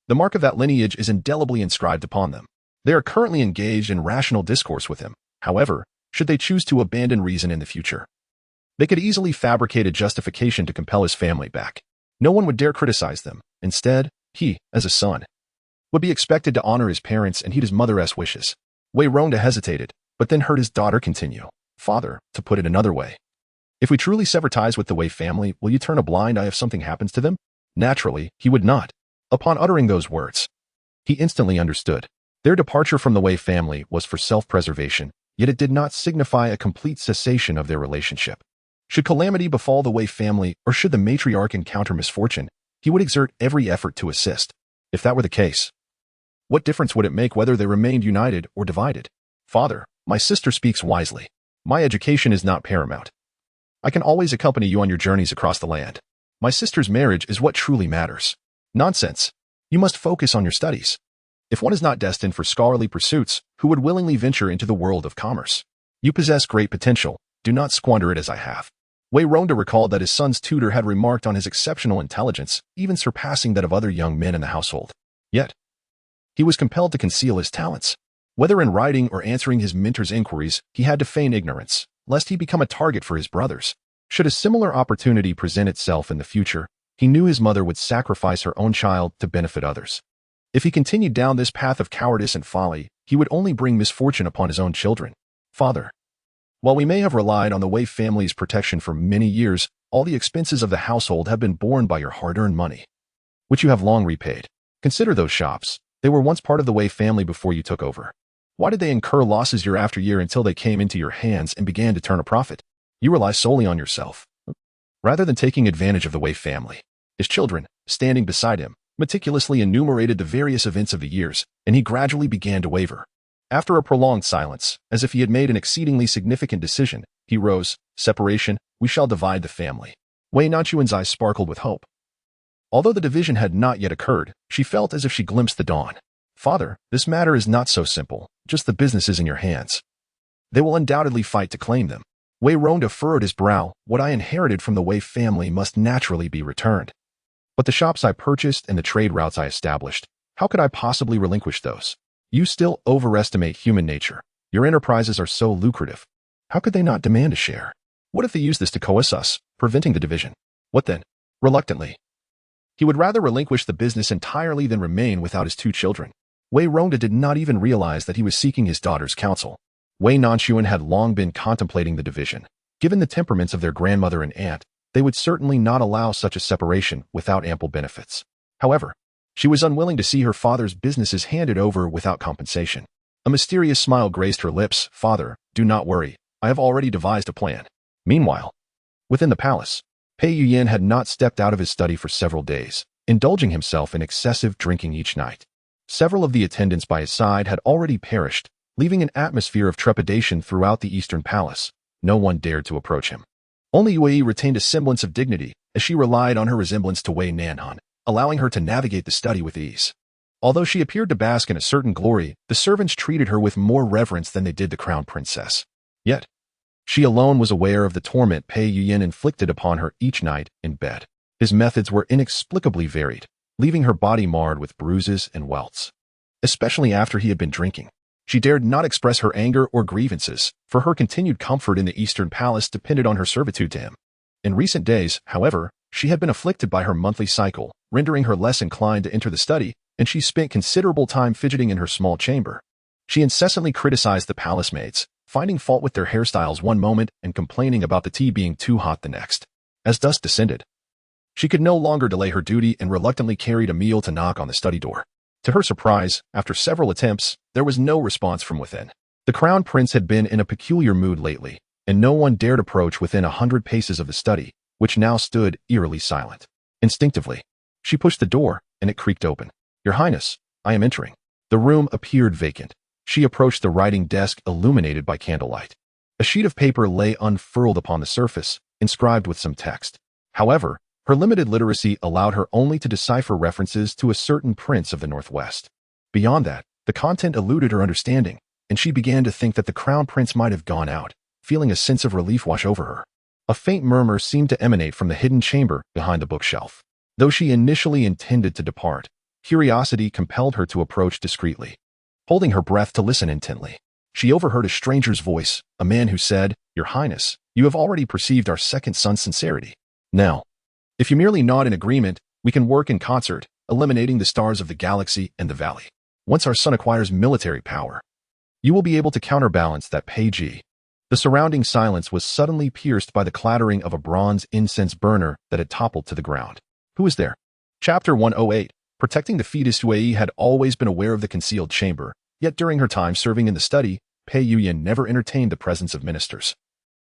the mark of that lineage is indelibly inscribed upon them. They are currently engaged in rational discourse with him. However, should they choose to abandon reason in the future, they could easily fabricate a justification to compel his family back. No one would dare criticize them. Instead, he, as a son, would be expected to honor his parents and heed his mother's wishes. Wei Ronda hesitated, but then heard his daughter continue. Father, to put it another way, if we truly sever ties with the Wei family, will you turn a blind eye if something happens to them? Naturally, he would not. Upon uttering those words, he instantly understood. Their departure from the Wei family was for self-preservation, yet it did not signify a complete cessation of their relationship. Should calamity befall the Wei family, or should the matriarch encounter misfortune, he would exert every effort to assist. If that were the case, what difference would it make whether they remained united or divided? Father, my sister speaks wisely. My education is not paramount. I can always accompany you on your journeys across the land. My sister's marriage is what truly matters. Nonsense. You must focus on your studies. If one is not destined for scholarly pursuits, who would willingly venture into the world of commerce? You possess great potential. Do not squander it as I have. Wei Ronda recalled that his son's tutor had remarked on his exceptional intelligence, even surpassing that of other young men in the household. Yet, he was compelled to conceal his talents. Whether in writing or answering his mentor's inquiries, he had to feign ignorance, lest he become a target for his brothers. Should a similar opportunity present itself in the future, he knew his mother would sacrifice her own child to benefit others. If he continued down this path of cowardice and folly, he would only bring misfortune upon his own children. Father, while we may have relied on the Wei family's protection for many years, all the expenses of the household have been borne by your hard-earned money, which you have long repaid. Consider those shops. They were once part of the Wei family before you took over. Why did they incur losses year after year until they came into your hands and began to turn a profit? You rely solely on yourself, rather than taking advantage of the Wei family. His children, standing beside him, meticulously enumerated the various events of the years, and he gradually began to waver. After a prolonged silence, as if he had made an exceedingly significant decision, he rose. Separation, we shall divide the family. Wei Nanxuan's eyes sparkled with hope. Although the division had not yet occurred, she felt as if she glimpsed the dawn. Father, this matter is not so simple. Just the business is in your hands. They will undoubtedly fight to claim them. Wei Ronda furrowed his brow. What I inherited from the Wei family must naturally be returned. But the shops I purchased and the trade routes I established, how could I possibly relinquish those? You still overestimate human nature. Your enterprises are so lucrative. How could they not demand a share? What if they use this to coerce us, preventing the division? What then? Reluctantly, he would rather relinquish the business entirely than remain without his 2 children. Wei Rongda did not even realize that he was seeking his daughter's counsel. Wei Nanxun had long been contemplating the division. Given the temperaments of their grandmother and aunt, they would certainly not allow such a separation without ample benefits. However, she was unwilling to see her father's businesses handed over without compensation. A mysterious smile graced her lips. "Father, do not worry. I have already devised a plan." Meanwhile, within the palace, Pei Yuyan had not stepped out of his study for several days, indulging himself in excessive drinking each night. Several of the attendants by his side had already perished, leaving an atmosphere of trepidation throughout the Eastern Palace. No one dared to approach him. Only Wei retained a semblance of dignity, as she relied on her resemblance to Wei Nanxun, allowing her to navigate the study with ease. Although she appeared to bask in a certain glory, the servants treated her with more reverence than they did the crown princess. Yet, she alone was aware of the torment Pei Yuyan inflicted upon her each night in bed. His methods were inexplicably varied, leaving her body marred with bruises and welts. Especially after he had been drinking, she dared not express her anger or grievances, for her continued comfort in the Eastern Palace depended on her servitude to him. In recent days, however, she had been afflicted by her monthly cycle, rendering her less inclined to enter the study, and she spent considerable time fidgeting in her small chamber. She incessantly criticized the palace maids, finding fault with their hairstyles one moment and complaining about the tea being too hot the next. As dusk descended, she could no longer delay her duty and reluctantly carried a meal to knock on the study door. To her surprise, after several attempts, there was no response from within. The crown prince had been in a peculiar mood lately, and no one dared approach within 100 paces of the study, which now stood eerily silent. Instinctively, she pushed the door, and it creaked open. "Your Highness, I am entering." The room appeared vacant. She approached the writing desk illuminated by candlelight. A sheet of paper lay unfurled upon the surface, inscribed with some text. However, her limited literacy allowed her only to decipher references to a certain prince of the Northwest. Beyond that, the content eluded her understanding, and she began to think that the crown prince might have gone out, feeling a sense of relief wash over her. A faint murmur seemed to emanate from the hidden chamber behind the bookshelf. Though she initially intended to depart, curiosity compelled her to approach discreetly. Holding her breath to listen intently, she overheard a stranger's voice, a man who said, "Your Highness, you have already perceived our second son's sincerity. Now, if you merely nod in agreement, we can work in concert, eliminating the stars of the galaxy and the valley. Once our son acquires military power, you will be able to counterbalance that Pei. The surrounding silence was suddenly pierced by the clattering of a bronze incense burner that had toppled to the ground. Who is there? Chapter 108. Protecting the fetus. Wei had always been aware of the concealed chamber, yet during her time serving in the study, Pei Yuyan never entertained the presence of ministers.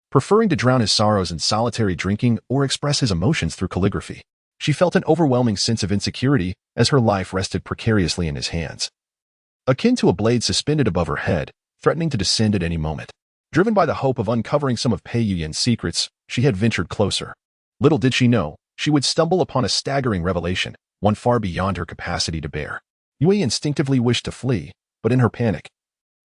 Preferring to drown his sorrows in solitary drinking or express his emotions through calligraphy, she felt an overwhelming sense of insecurity as her life rested precariously in his hands. Akin to a blade suspended above her head, threatening to descend at any moment. Driven by the hope of uncovering some of Pei Yuyan's secrets, she had ventured closer. Little did she know, she would stumble upon a staggering revelation, one far beyond her capacity to bear. Wei instinctively wished to flee, but in her panic,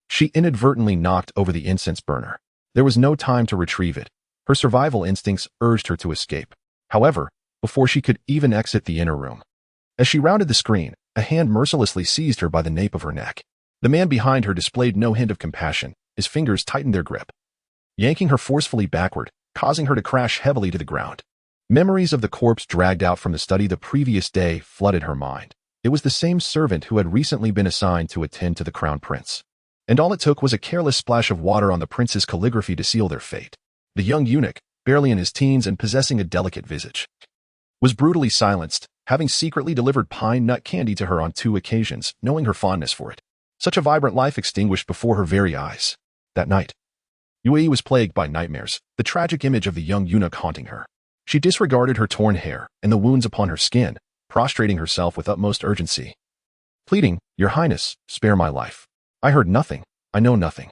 she inadvertently knocked over the incense burner. There was no time to retrieve it. Her survival instincts urged her to escape. However, before she could even exit the inner room, as she rounded the screen, a hand mercilessly seized her by the nape of her neck. The man behind her displayed no hint of compassion. His fingers tightened their grip, yanking her forcefully backward, causing her to crash heavily to the ground. Memories of the corpse dragged out from the study the previous day flooded her mind. It was the same servant who had recently been assigned to attend to the crown prince. And all it took was a careless splash of water on the prince's calligraphy to seal their fate. The young eunuch, barely in his teens and possessing a delicate visage, was brutally silenced, having secretly delivered pine nut candy to her on 2 occasions, knowing her fondness for it. Such a vibrant life extinguished before her very eyes. That night, Wei was plagued by nightmares, the tragic image of the young eunuch haunting her. She disregarded her torn hair and the wounds upon her skin, prostrating herself with utmost urgency, pleading, "Your Highness, spare my life. I heard nothing. I know nothing."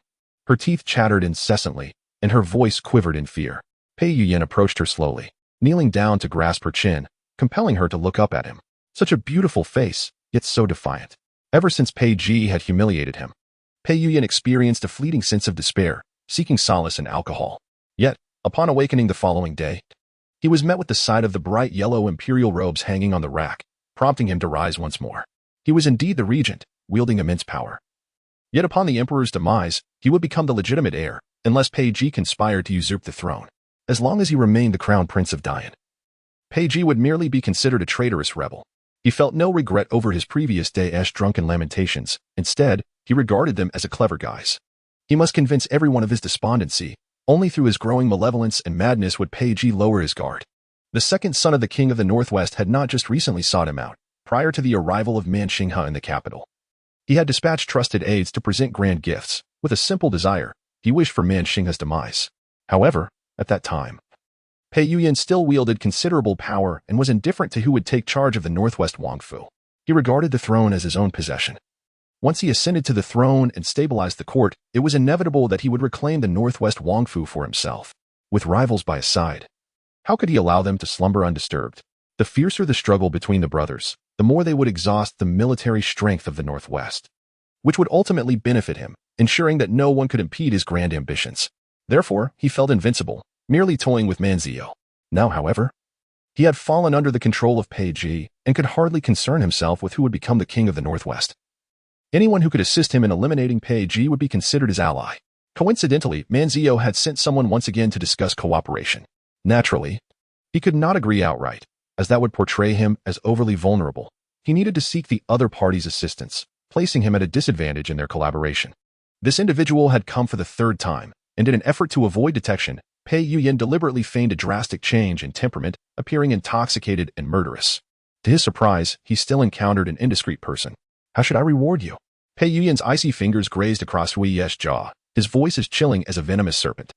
Her teeth chattered incessantly, and her voice quivered in fear. Pei Yuyan approached her slowly, kneeling down to grasp her chin, compelling her to look up at him. Such a beautiful face, yet so defiant. Ever since Pei Ji had humiliated him, Pei Yuyan experienced a fleeting sense of despair, seeking solace in alcohol. Yet, upon awakening the following day, he was met with the sight of the bright yellow imperial robes hanging on the rack, prompting him to rise once more. He was indeed the regent, wielding immense power. Yet upon the emperor's demise, he would become the legitimate heir, unless Pei Ji conspired to usurp the throne. As long as he remained the crown prince of Dian, Pei Ji would merely be considered a traitorous rebel. He felt no regret over his previous day's drunken lamentations. Instead, he regarded them as a clever guise. He must convince everyone of his despondency. Only through his growing malevolence and madness would Pei Ji lower his guard. The second son of the king of the Northwest had not just recently sought him out, prior to the arrival of Man Xinghe in the capital. He had dispatched trusted aides to present grand gifts, with a simple desire. He wished for Man Xinghe's demise. However, at that time, Pei Yuyan still wielded considerable power and was indifferent to who would take charge of the Northwest Wangfu. He regarded the throne as his own possession. Once he ascended to the throne and stabilized the court, it was inevitable that he would reclaim the Northwest Wangfu for himself. With rivals by his side, how could he allow them to slumber undisturbed? The fiercer the struggle between the brothers, the more they would exhaust the military strength of the Northwest, which would ultimately benefit him, ensuring that no one could impede his grand ambitions. Therefore, he felt invincible, merely toying with Manzio. Now, however, he had fallen under the control of Pei Ji and could hardly concern himself with who would become the king of the Northwest. Anyone who could assist him in eliminating Pei Ji would be considered his ally. Coincidentally, Manzio had sent someone once again to discuss cooperation. Naturally, he could not agree outright, as that would portray him as overly vulnerable. He needed to seek the other party's assistance, placing him at a disadvantage in their collaboration. This individual had come for the third time, and in an effort to avoid detection, Pei Yuyan deliberately feigned a drastic change in temperament, appearing intoxicated and murderous. To his surprise, he still encountered an indiscreet person. How should I reward you? Pei Yuyan's icy fingers grazed across Wei Ye's jaw, his voice as chilling as a venomous serpent.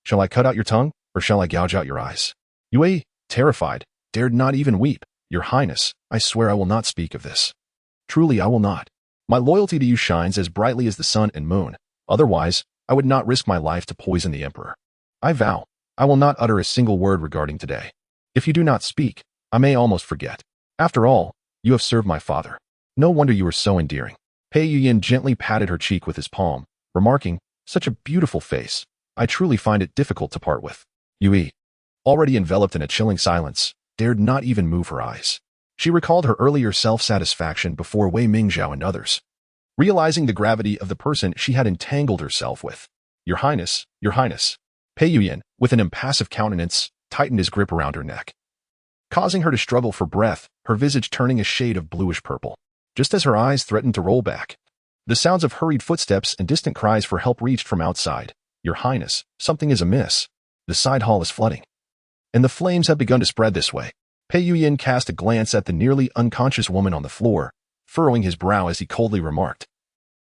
Shall I cut out your tongue, or shall I gouge out your eyes? Yue, terrified, dared not even weep. Your Highness, I swear I will not speak of this. Truly I will not. My loyalty to you shines as brightly as the sun and moon. Otherwise, I would not risk my life to poison the Emperor. I vow, I will not utter a single word regarding today. If you do not speak, I may almost forget. After all, you have served my father. No wonder you are so endearing. Pei Yuyan gently patted her cheek with his palm, remarking, such a beautiful face. I truly find it difficult to part with. Yue, already enveloped in a chilling silence, dared not even move her eyes. She recalled her earlier self-satisfaction before Wei Mingzhao and others, realizing the gravity of the person she had entangled herself with. Your Highness, Your Highness. Pei Yuyan, with an impassive countenance, tightened his grip around her neck, causing her to struggle for breath, her visage turning a shade of bluish-purple. Just as her eyes threatened to roll back, the sounds of hurried footsteps and distant cries for help reached from outside. Your Highness, something is amiss. The side hall is flooding, and the flames have begun to spread this way. Pei Yuyan cast a glance at the nearly unconscious woman on the floor, furrowing his brow as he coldly remarked,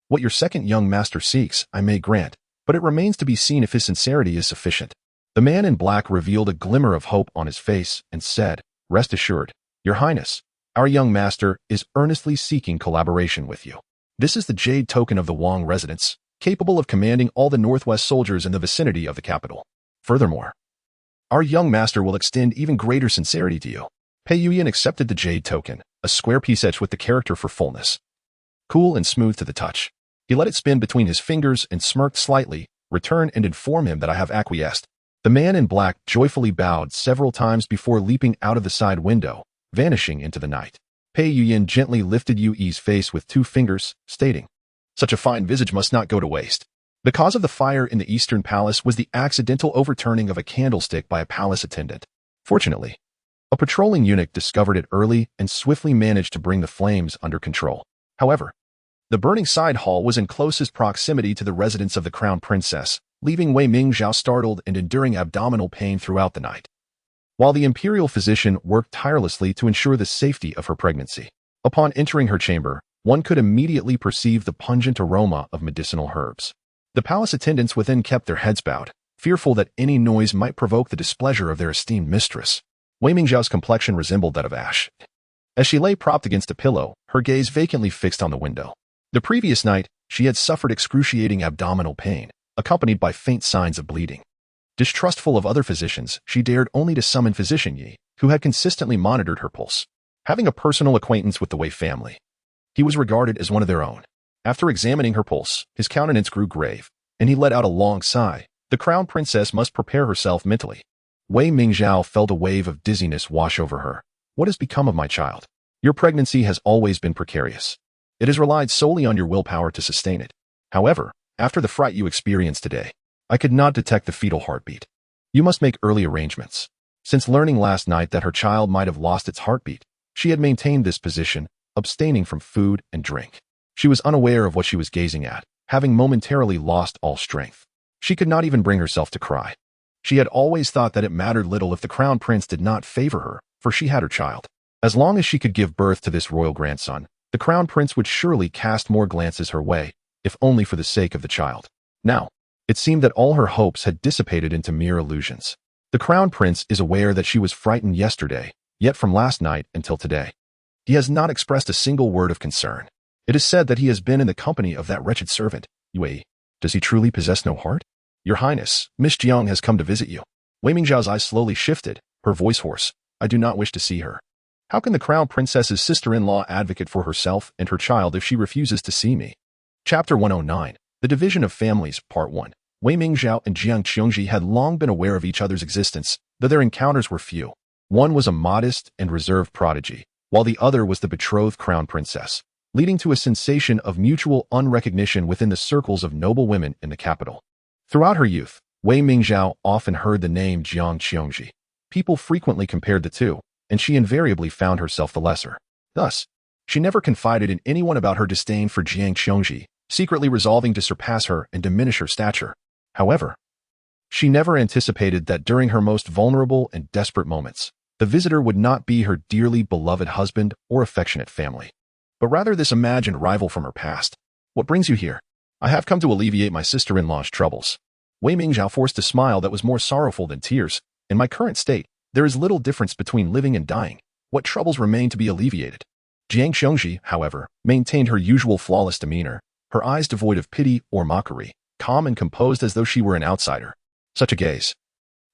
what your second young master seeks, I may grant, but it remains to be seen if his sincerity is sufficient. The man in black revealed a glimmer of hope on his face and said, rest assured, Your Highness, our young master is earnestly seeking collaboration with you. This is the jade token of the Wang residence, capable of commanding all the Northwest soldiers in the vicinity of the capital. Furthermore, our young master will extend even greater sincerity to you. Pei Yuyan accepted the jade token, a square piece etched with the character for fullness. Cool and smooth to the touch. He let it spin between his fingers and smirked slightly, return and inform him that I have acquiesced. The man in black joyfully bowed several times before leaping out of the side window, vanishing into the night. Pei Yuyan gently lifted Yue's face with 2 fingers, stating, such a fine visage must not go to waste. The cause of the fire in the Eastern Palace was the accidental overturning of a candlestick by a palace attendant. Fortunately, a patrolling eunuch discovered it early and swiftly managed to bring the flames under control. However, the burning side hall was in closest proximity to the residence of the crown princess, leaving Wei Mingzhao startled and enduring abdominal pain throughout the night, while the imperial physician worked tirelessly to ensure the safety of her pregnancy. Upon entering her chamber, one could immediately perceive the pungent aroma of medicinal herbs. The palace attendants within kept their heads bowed, fearful that any noise might provoke the displeasure of their esteemed mistress. Wei Mingzhao's complexion resembled that of ash. As she lay propped against a pillow, her gaze vacantly fixed on the window. The previous night, she had suffered excruciating abdominal pain, accompanied by faint signs of bleeding. Distrustful of other physicians, she dared only to summon Physician Yi, who had consistently monitored her pulse. Having a personal acquaintance with the Wei family, he was regarded as one of their own. After examining her pulse, his countenance grew grave, and he let out a long sigh. The crown princess must prepare herself mentally. Wei Mingzhao felt a wave of dizziness wash over her. What has become of my child? Your pregnancy has always been precarious. It has relied solely on your willpower to sustain it. However, after the fright you experienced today, I could not detect the fetal heartbeat. You must make early arrangements. Since learning last night that her child might have lost its heartbeat, She had maintained this position, abstaining from food and drink. She was unaware of what she was gazing at, having momentarily lost all strength. She could not even bring herself to cry. She had always thought that it mattered little if the crown prince did not favor her, for she had her child. As long as she could give birth to this royal grandson, the crown prince would surely cast more glances her way, if only for the sake of the child. Now, it seemed that all her hopes had dissipated into mere illusions. The crown prince is aware that she was frightened yesterday, yet from last night until today, he has not expressed a single word of concern. It is said that he has been in the company of that wretched servant, Wei. Does he truly possess no heart? Your Highness, Miss Jiang has come to visit you. Wei Mingzhao's eyes slowly shifted, her voice hoarse. I do not wish to see her. How can the crown princess's sister-in-law advocate for herself and her child if she refuses to see me? Chapter 109. The Division of Families, Part 1. Wei Mingzhao and Jiang Qiongji had long been aware of each other's existence, though their encounters were few. One was a modest and reserved prodigy, while the other was the betrothed crown princess, leading to a sensation of mutual unrecognition within the circles of noble women in the capital. Throughout her youth, Wei Mingzhao often heard the name Jiang Qiongji. People frequently compared the two, and she invariably found herself the lesser. Thus, she never confided in anyone about her disdain for Jiang Qiongji, secretly resolving to surpass her and diminish her stature. However, she never anticipated that during her most vulnerable and desperate moments, the visitor would not be her dearly beloved husband or affectionate family, but rather this imagined rival from her past. What brings you here? I have come to alleviate my sister-in-law's troubles. Wei Mingzhao forced a smile that was more sorrowful than tears. In my current state, there is little difference between living and dying. What troubles remain to be alleviated? Jiang Qiongji, however, maintained her usual flawless demeanor, her eyes devoid of pity or mockery, calm and composed as though she were an outsider. Such a gaze,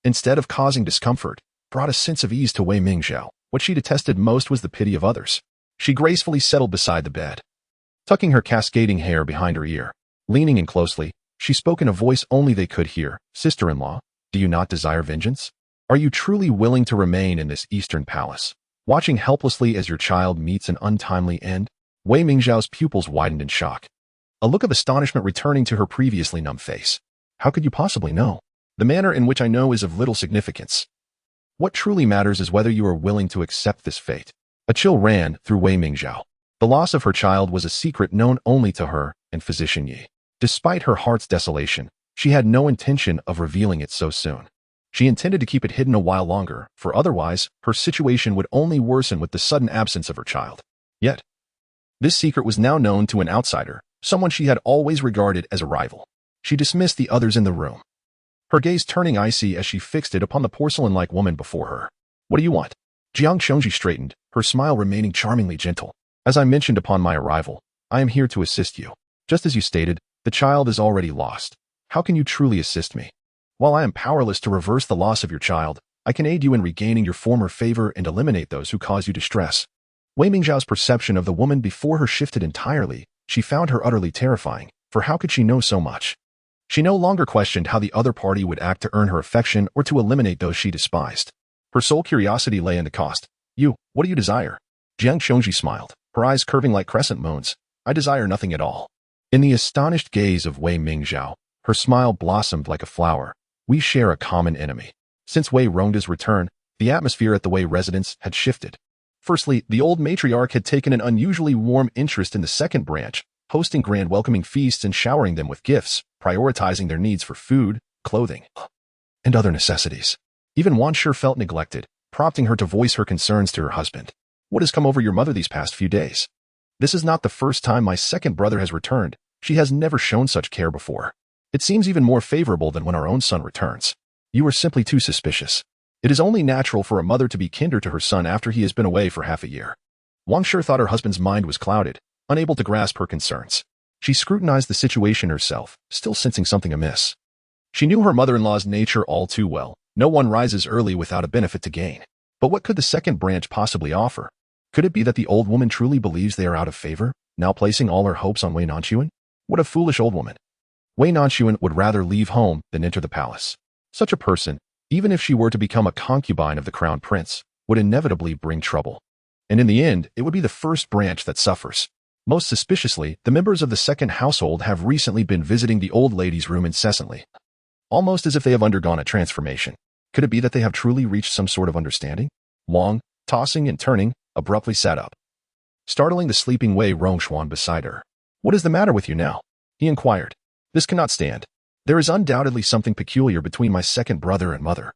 instead of causing discomfort, brought a sense of ease to Wei Mingzhao. What she detested most was the pity of others. She gracefully settled beside the bed, tucking her cascading hair behind her ear. Leaning in closely, she spoke in a voice only they could hear. Sister-in-law, do you not desire vengeance? Are you truly willing to remain in this eastern palace, watching helplessly as your child meets an untimely end? Wei Mingzhao's pupils widened in shock, a look of astonishment returning to her previously numb face. How could you possibly know? The manner in which I know is of little significance. What truly matters is whether you are willing to accept this fate. A chill ran through Wei Mingzhao. The loss of her child was a secret known only to her and physician Yi. Despite her heart's desolation, she had no intention of revealing it so soon. She intended to keep it hidden a while longer, for otherwise, her situation would only worsen with the sudden absence of her child. Yet, this secret was now known to an outsider, someone she had always regarded as a rival. She dismissed the others in the room, her gaze turning icy as she fixed it upon the porcelain-like woman before her. What do you want? Jiang Qiongji straightened, her smile remaining charmingly gentle. As I mentioned upon my arrival, I am here to assist you. Just as you stated, the child is already lost. How can you truly assist me? While I am powerless to reverse the loss of your child, I can aid you in regaining your former favor and eliminate those who cause you distress. Wei Mingzhao's perception of the woman before her shifted entirely. She found her utterly terrifying, for how could she know so much? She no longer questioned how the other party would act to earn her affection or to eliminate those she despised. Her sole curiosity lay in the cost. What do you desire? Jiang Qiongji smiled, her eyes curving like crescent moons. I desire nothing at all. In the astonished gaze of Wei Mingzhao, her smile blossomed like a flower. We share a common enemy. Since Wei Rongda's return, the atmosphere at the Wei residence had shifted. Firstly, the old matriarch had taken an unusually warm interest in the second branch, hosting grand welcoming feasts and showering them with gifts, prioritizing their needs for food, clothing, and other necessities. Even Wanshi felt neglected, prompting her to voice her concerns to her husband. What has come over your mother these past few days? This is not the first time my second brother has returned. She has never shown such care before. It seems even more favorable than when our own son returns. You are simply too suspicious. It is only natural for a mother to be kinder to her son after he has been away for half a year. Wanshi thought her husband's mind was clouded, unable to grasp her concerns. She scrutinized the situation herself, still sensing something amiss. She knew her mother-in-law's nature all too well. No one rises early without a benefit to gain. But what could the second branch possibly offer? Could it be that the old woman truly believes they are out of favor, now placing all her hopes on Wei Nanxun? What a foolish old woman. Wei Nanxun would rather leave home than enter the palace. Such a person, even if she were to become a concubine of the crown prince, would inevitably bring trouble. And in the end, it would be the first branch that suffers. Most suspiciously, the members of the second household have recently been visiting the old lady's room incessantly, almost as if they have undergone a transformation. Could it be that they have truly reached some sort of understanding? Long, tossing and turning, abruptly sat up, startling the sleeping Wei Nanxun beside her. "What is the matter with you now?" he inquired. "This cannot stand. There is undoubtedly something peculiar between my second brother and mother.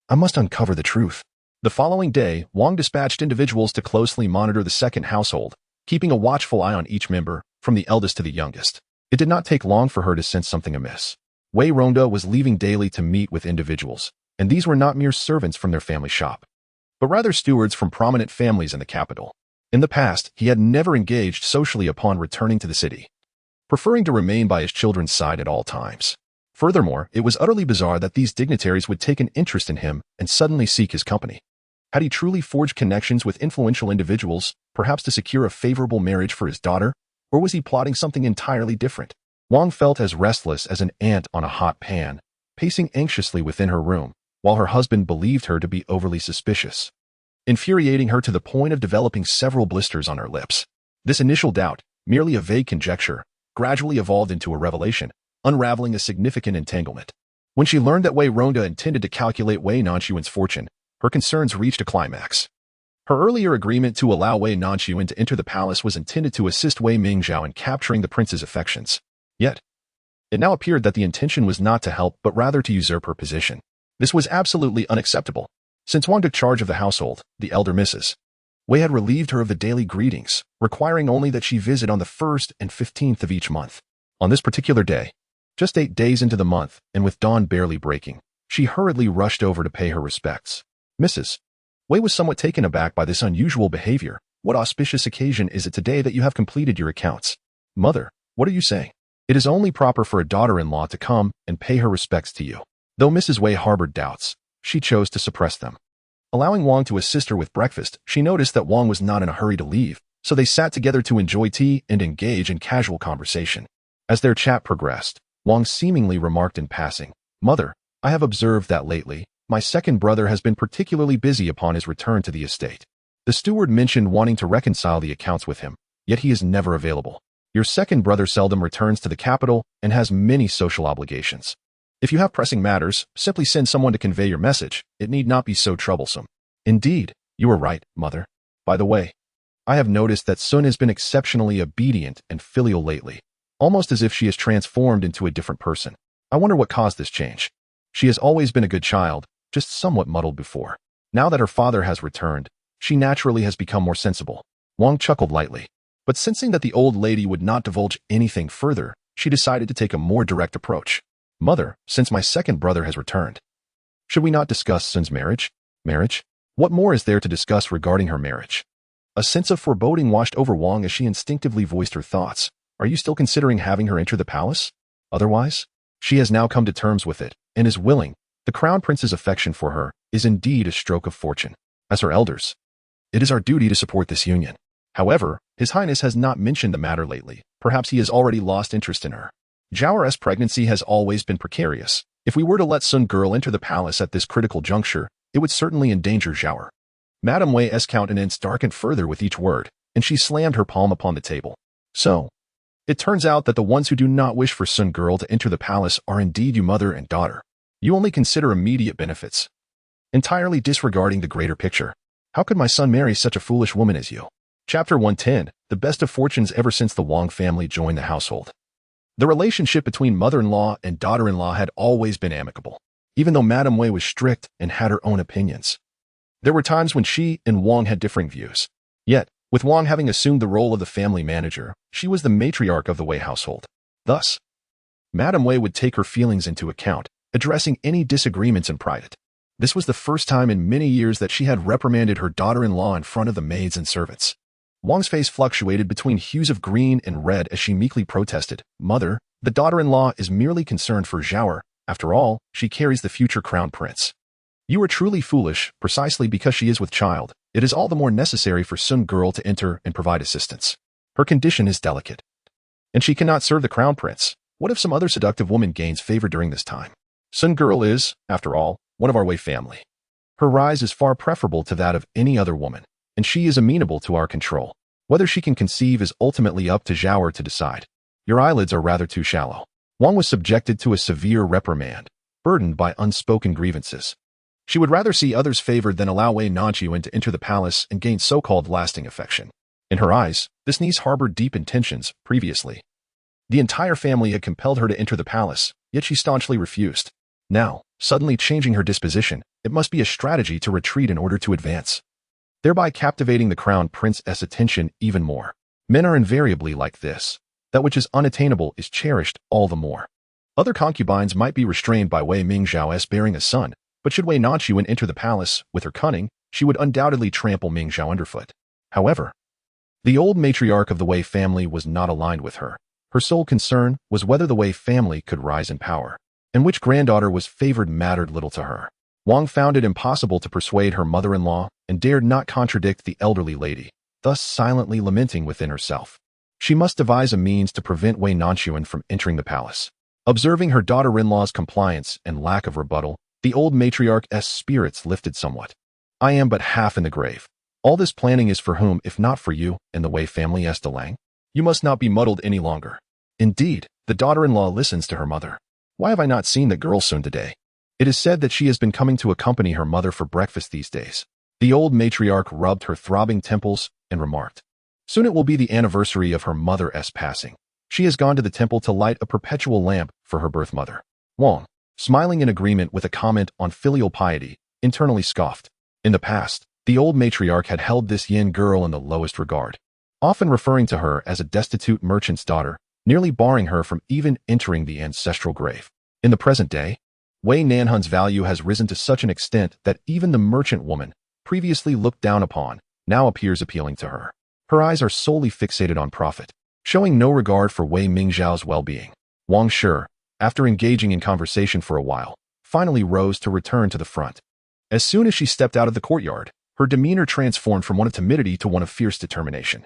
I must uncover the truth." The following day, Wang dispatched individuals to closely monitor the second household, keeping a watchful eye on each member, from the eldest to the youngest. It did not take long for her to sense something amiss. Wei Ronda was leaving daily to meet with individuals, and these were not mere servants from their family shop, but rather stewards from prominent families in the capital. In the past, he had never engaged socially upon returning to the city, preferring to remain by his children's side at all times. Furthermore, it was utterly bizarre that these dignitaries would take an interest in him and suddenly seek his company. Had he truly forged connections with influential individuals, perhaps to secure a favorable marriage for his daughter, or was he plotting something entirely different? Wang felt as restless as an ant on a hot pan, pacing anxiously within her room, while her husband believed her to be overly suspicious, infuriating her to the point of developing several blisters on her lips. This initial doubt, merely a vague conjecture, gradually evolved into a revelation, unraveling a significant entanglement. When she learned that Wei Ronda intended to calculate Wei Nanxun's fortune, her concerns reached a climax. Her earlier agreement to allow Wei Nanxun to enter the palace was intended to assist Wei Mingzhao in capturing the prince's affections. Yet, it now appeared that the intention was not to help but rather to usurp her position. This was absolutely unacceptable. Since Wang took charge of the household, the elder Mrs. Wei had relieved her of the daily greetings, requiring only that she visit on the 1st and 15th of each month. On this particular day, just 8 days into the month, and with dawn barely breaking, she hurriedly rushed over to pay her respects. Mrs. Wei was somewhat taken aback by this unusual behavior. "What auspicious occasion is it today that you have completed your accounts?" "Mother, what are you saying? It is only proper for a daughter-in-law to come and pay her respects to you." Though Mrs. Wei harbored doubts, she chose to suppress them. Allowing Wang to assist her with breakfast, she noticed that Wang was not in a hurry to leave, so they sat together to enjoy tea and engage in casual conversation. As their chat progressed, Wang seemingly remarked in passing, "Mother, I have observed that lately, my second brother has been particularly busy upon his return to the estate. The steward mentioned wanting to reconcile the accounts with him, yet he is never available. Your second brother seldom returns to the capital and has many social obligations. If you have pressing matters, simply send someone to convey your message. It need not be so troublesome." "Indeed, you are right, mother. By the way, I have noticed that Sun has been exceptionally obedient and filial lately, almost as if she is transformed into a different person. I wonder what caused this change. She has always been a good child, just somewhat muddled before. Now that her father has returned, she naturally has become more sensible." Wang chuckled lightly, but sensing that the old lady would not divulge anything further, she decided to take a more direct approach. "Mother, since my second brother has returned, should we not discuss Sun's marriage?" "Marriage? What more is there to discuss regarding her marriage?" A sense of foreboding washed over Wang as she instinctively voiced her thoughts. "Are you still considering having her enter the palace? Otherwise, she has now come to terms with it, and is willing. The crown prince's affection for her is indeed a stroke of fortune. As her elders, it is our duty to support this union. However, His Highness has not mentioned the matter lately. Perhaps he has already lost interest in her. Zhao's pregnancy has always been precarious. If we were to let Sun Girl enter the palace at this critical juncture, it would certainly endanger Zhao." Madame Wei's countenance darkened further with each word, and she slammed her palm upon the table. "So, it turns out that the ones who do not wish for Sun Girl to enter the palace are indeed you mother and daughter. You only consider immediate benefits, entirely disregarding the greater picture. How could my son marry such a foolish woman as you?" Chapter 110, the best of fortunes ever since the Wang family joined the household. The relationship between mother-in-law and daughter-in-law had always been amicable, even though Madame Wei was strict and had her own opinions. There were times when she and Wang had differing views. Yet, with Wang having assumed the role of the family manager, she was the matriarch of the Wei household. Thus, Madame Wei would take her feelings into account, addressing any disagreements in private. This was the first time in many years that she had reprimanded her daughter-in-law in front of the maids and servants. Wang's face fluctuated between hues of green and red as she meekly protested, "Mother, the daughter-in-law is merely concerned for Zhao. After all, she carries the future crown prince. You are truly foolish, precisely because she is with child. It is all the more necessary for Sun Girl to enter and provide assistance. Her condition is delicate, and she cannot serve the crown prince. What if some other seductive woman gains favor during this time? Sun Girl is, after all, one of our Wei family. Her rise is far preferable to that of any other woman, and she is amenable to our control. Whether she can conceive is ultimately up to Zhao to decide. Your eyelids are rather too shallow." Wang was subjected to a severe reprimand, burdened by unspoken grievances. She would rather see others favored than allow Wei Nanxun to enter the palace and gain so-called lasting affection. In her eyes, this niece harbored deep intentions previously. The entire family had compelled her to enter the palace, yet she staunchly refused. Now, suddenly changing her disposition, it must be a strategy to retreat in order to advance, thereby captivating the crown prince's attention even more. Men are invariably like this. That which is unattainable is cherished all the more. Other concubines might be restrained by Wei Mingzhao's bearing a son, but should Wei Nanxun enter the palace with her cunning, she would undoubtedly trample Mingzhao underfoot. However, the old matriarch of the Wei family was not aligned with her. Her sole concern was whether the Wei family could rise in power, and which granddaughter was favored mattered little to her. Wang found it impossible to persuade her mother-in-law and dared not contradict the elderly lady, thus silently lamenting within herself. She must devise a means to prevent Wei Nanxun from entering the palace. Observing her daughter-in-law's compliance and lack of rebuttal, the old matriarch's spirits lifted somewhat. I am but half in the grave. All this planning is for whom, if not for you and the Wei family as Delang? You must not be muddled any longer. Indeed, the daughter-in-law listens to her mother. Why have I not seen the girl soon today? It is said that she has been coming to accompany her mother for breakfast these days. The old matriarch rubbed her throbbing temples and remarked, soon it will be the anniversary of her mother's passing. She has gone to the temple to light a perpetual lamp for her birth mother. Wang, smiling in agreement with a comment on filial piety, internally scoffed. In the past, the old matriarch had held this yin girl in the lowest regard, often referring to her as a destitute merchant's daughter, nearly barring her from even entering the ancestral grave. In the present day, Wei Nanxun's value has risen to such an extent that even the merchant woman, previously looked down upon, now appears appealing to her. Her eyes are solely fixated on profit, showing no regard for Wei Mingzhao's well-being. Wang Shi, after engaging in conversation for a while, finally rose to return to the front. As soon as she stepped out of the courtyard, her demeanor transformed from one of timidity to one of fierce determination.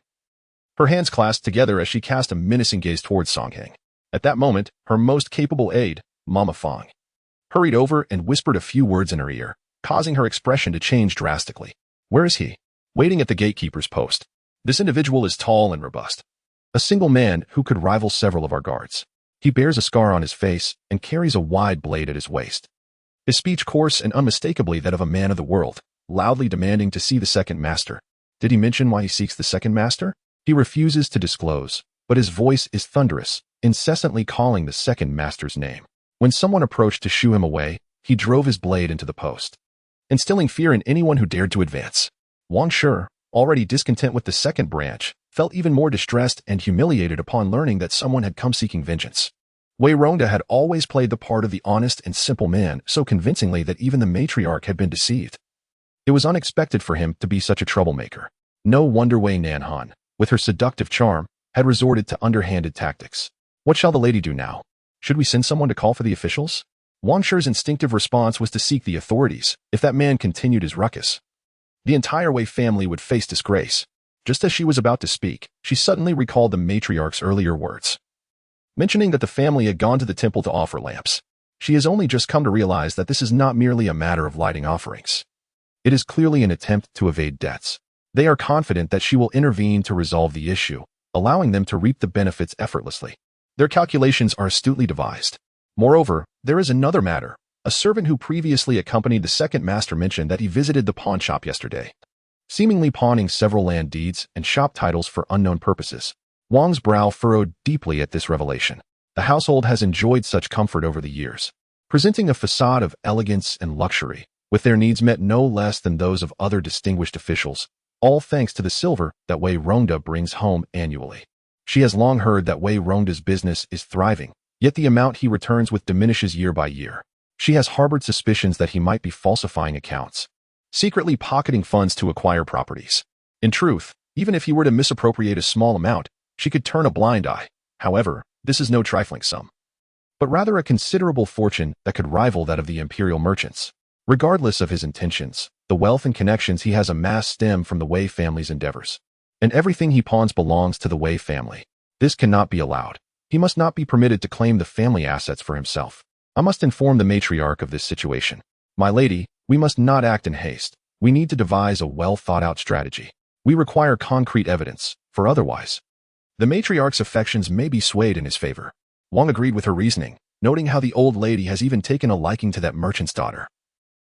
Her hands clasped together as she cast a menacing gaze towards Songheng. At that moment, her most capable aide, Mama Fang, hurried over and whispered a few words in her ear, causing her expression to change drastically. Where is he? Waiting at the gatekeeper's post. This individual is tall and robust. A single man who could rival several of our guards. He bears a scar on his face and carries a wide blade at his waist. His speech coarse and unmistakably that of a man of the world, loudly demanding to see the second master. Did he mention why he seeks the second master? He refuses to disclose, but his voice is thunderous, incessantly calling the second master's name. When someone approached to shoo him away, he drove his blade into the post, instilling fear in anyone who dared to advance. Wang Shi, already discontent with the second branch, felt even more distressed and humiliated upon learning that someone had come seeking vengeance. Wei Rongda had always played the part of the honest and simple man so convincingly that even the matriarch had been deceived. It was unexpected for him to be such a troublemaker. No wonder Wei Nanxun, with her seductive charm, had resorted to underhanded tactics. What shall the lady do now? Should we send someone to call for the officials? Wang Shi's instinctive response was to seek the authorities. If that man continued his ruckus, the entire Wei family would face disgrace. Just as she was about to speak, she suddenly recalled the matriarch's earlier words, mentioning that the family had gone to the temple to offer lamps. She has only just come to realize that this is not merely a matter of lighting offerings. It is clearly an attempt to evade debts. They are confident that she will intervene to resolve the issue, allowing them to reap the benefits effortlessly. Their calculations are astutely devised. Moreover, there is another matter. A servant who previously accompanied the second master mentioned that he visited the pawn shop yesterday, seemingly pawning several land deeds and shop titles for unknown purposes. Wang's brow furrowed deeply at this revelation. The household has enjoyed such comfort over the years, presenting a facade of elegance and luxury, with their needs met no less than those of other distinguished officials, all thanks to the silver that Wei Rongda brings home annually. She has long heard that Wei Rongda's business is thriving, yet the amount he returns with diminishes year by year. She has harbored suspicions that he might be falsifying accounts, secretly pocketing funds to acquire properties. In truth, even if he were to misappropriate a small amount, she could turn a blind eye. However, this is no trifling sum, but rather a considerable fortune that could rival that of the imperial merchants. Regardless of his intentions, the wealth and connections he has amassed stem from the Wei family's endeavors, and everything he pawns belongs to the Wei family. This cannot be allowed. He must not be permitted to claim the family assets for himself. I must inform the matriarch of this situation. My lady, we must not act in haste. We need to devise a well-thought-out strategy. We require concrete evidence, for otherwise, the matriarch's affections may be swayed in his favor. Wang agreed with her reasoning, noting how the old lady has even taken a liking to that merchant's daughter.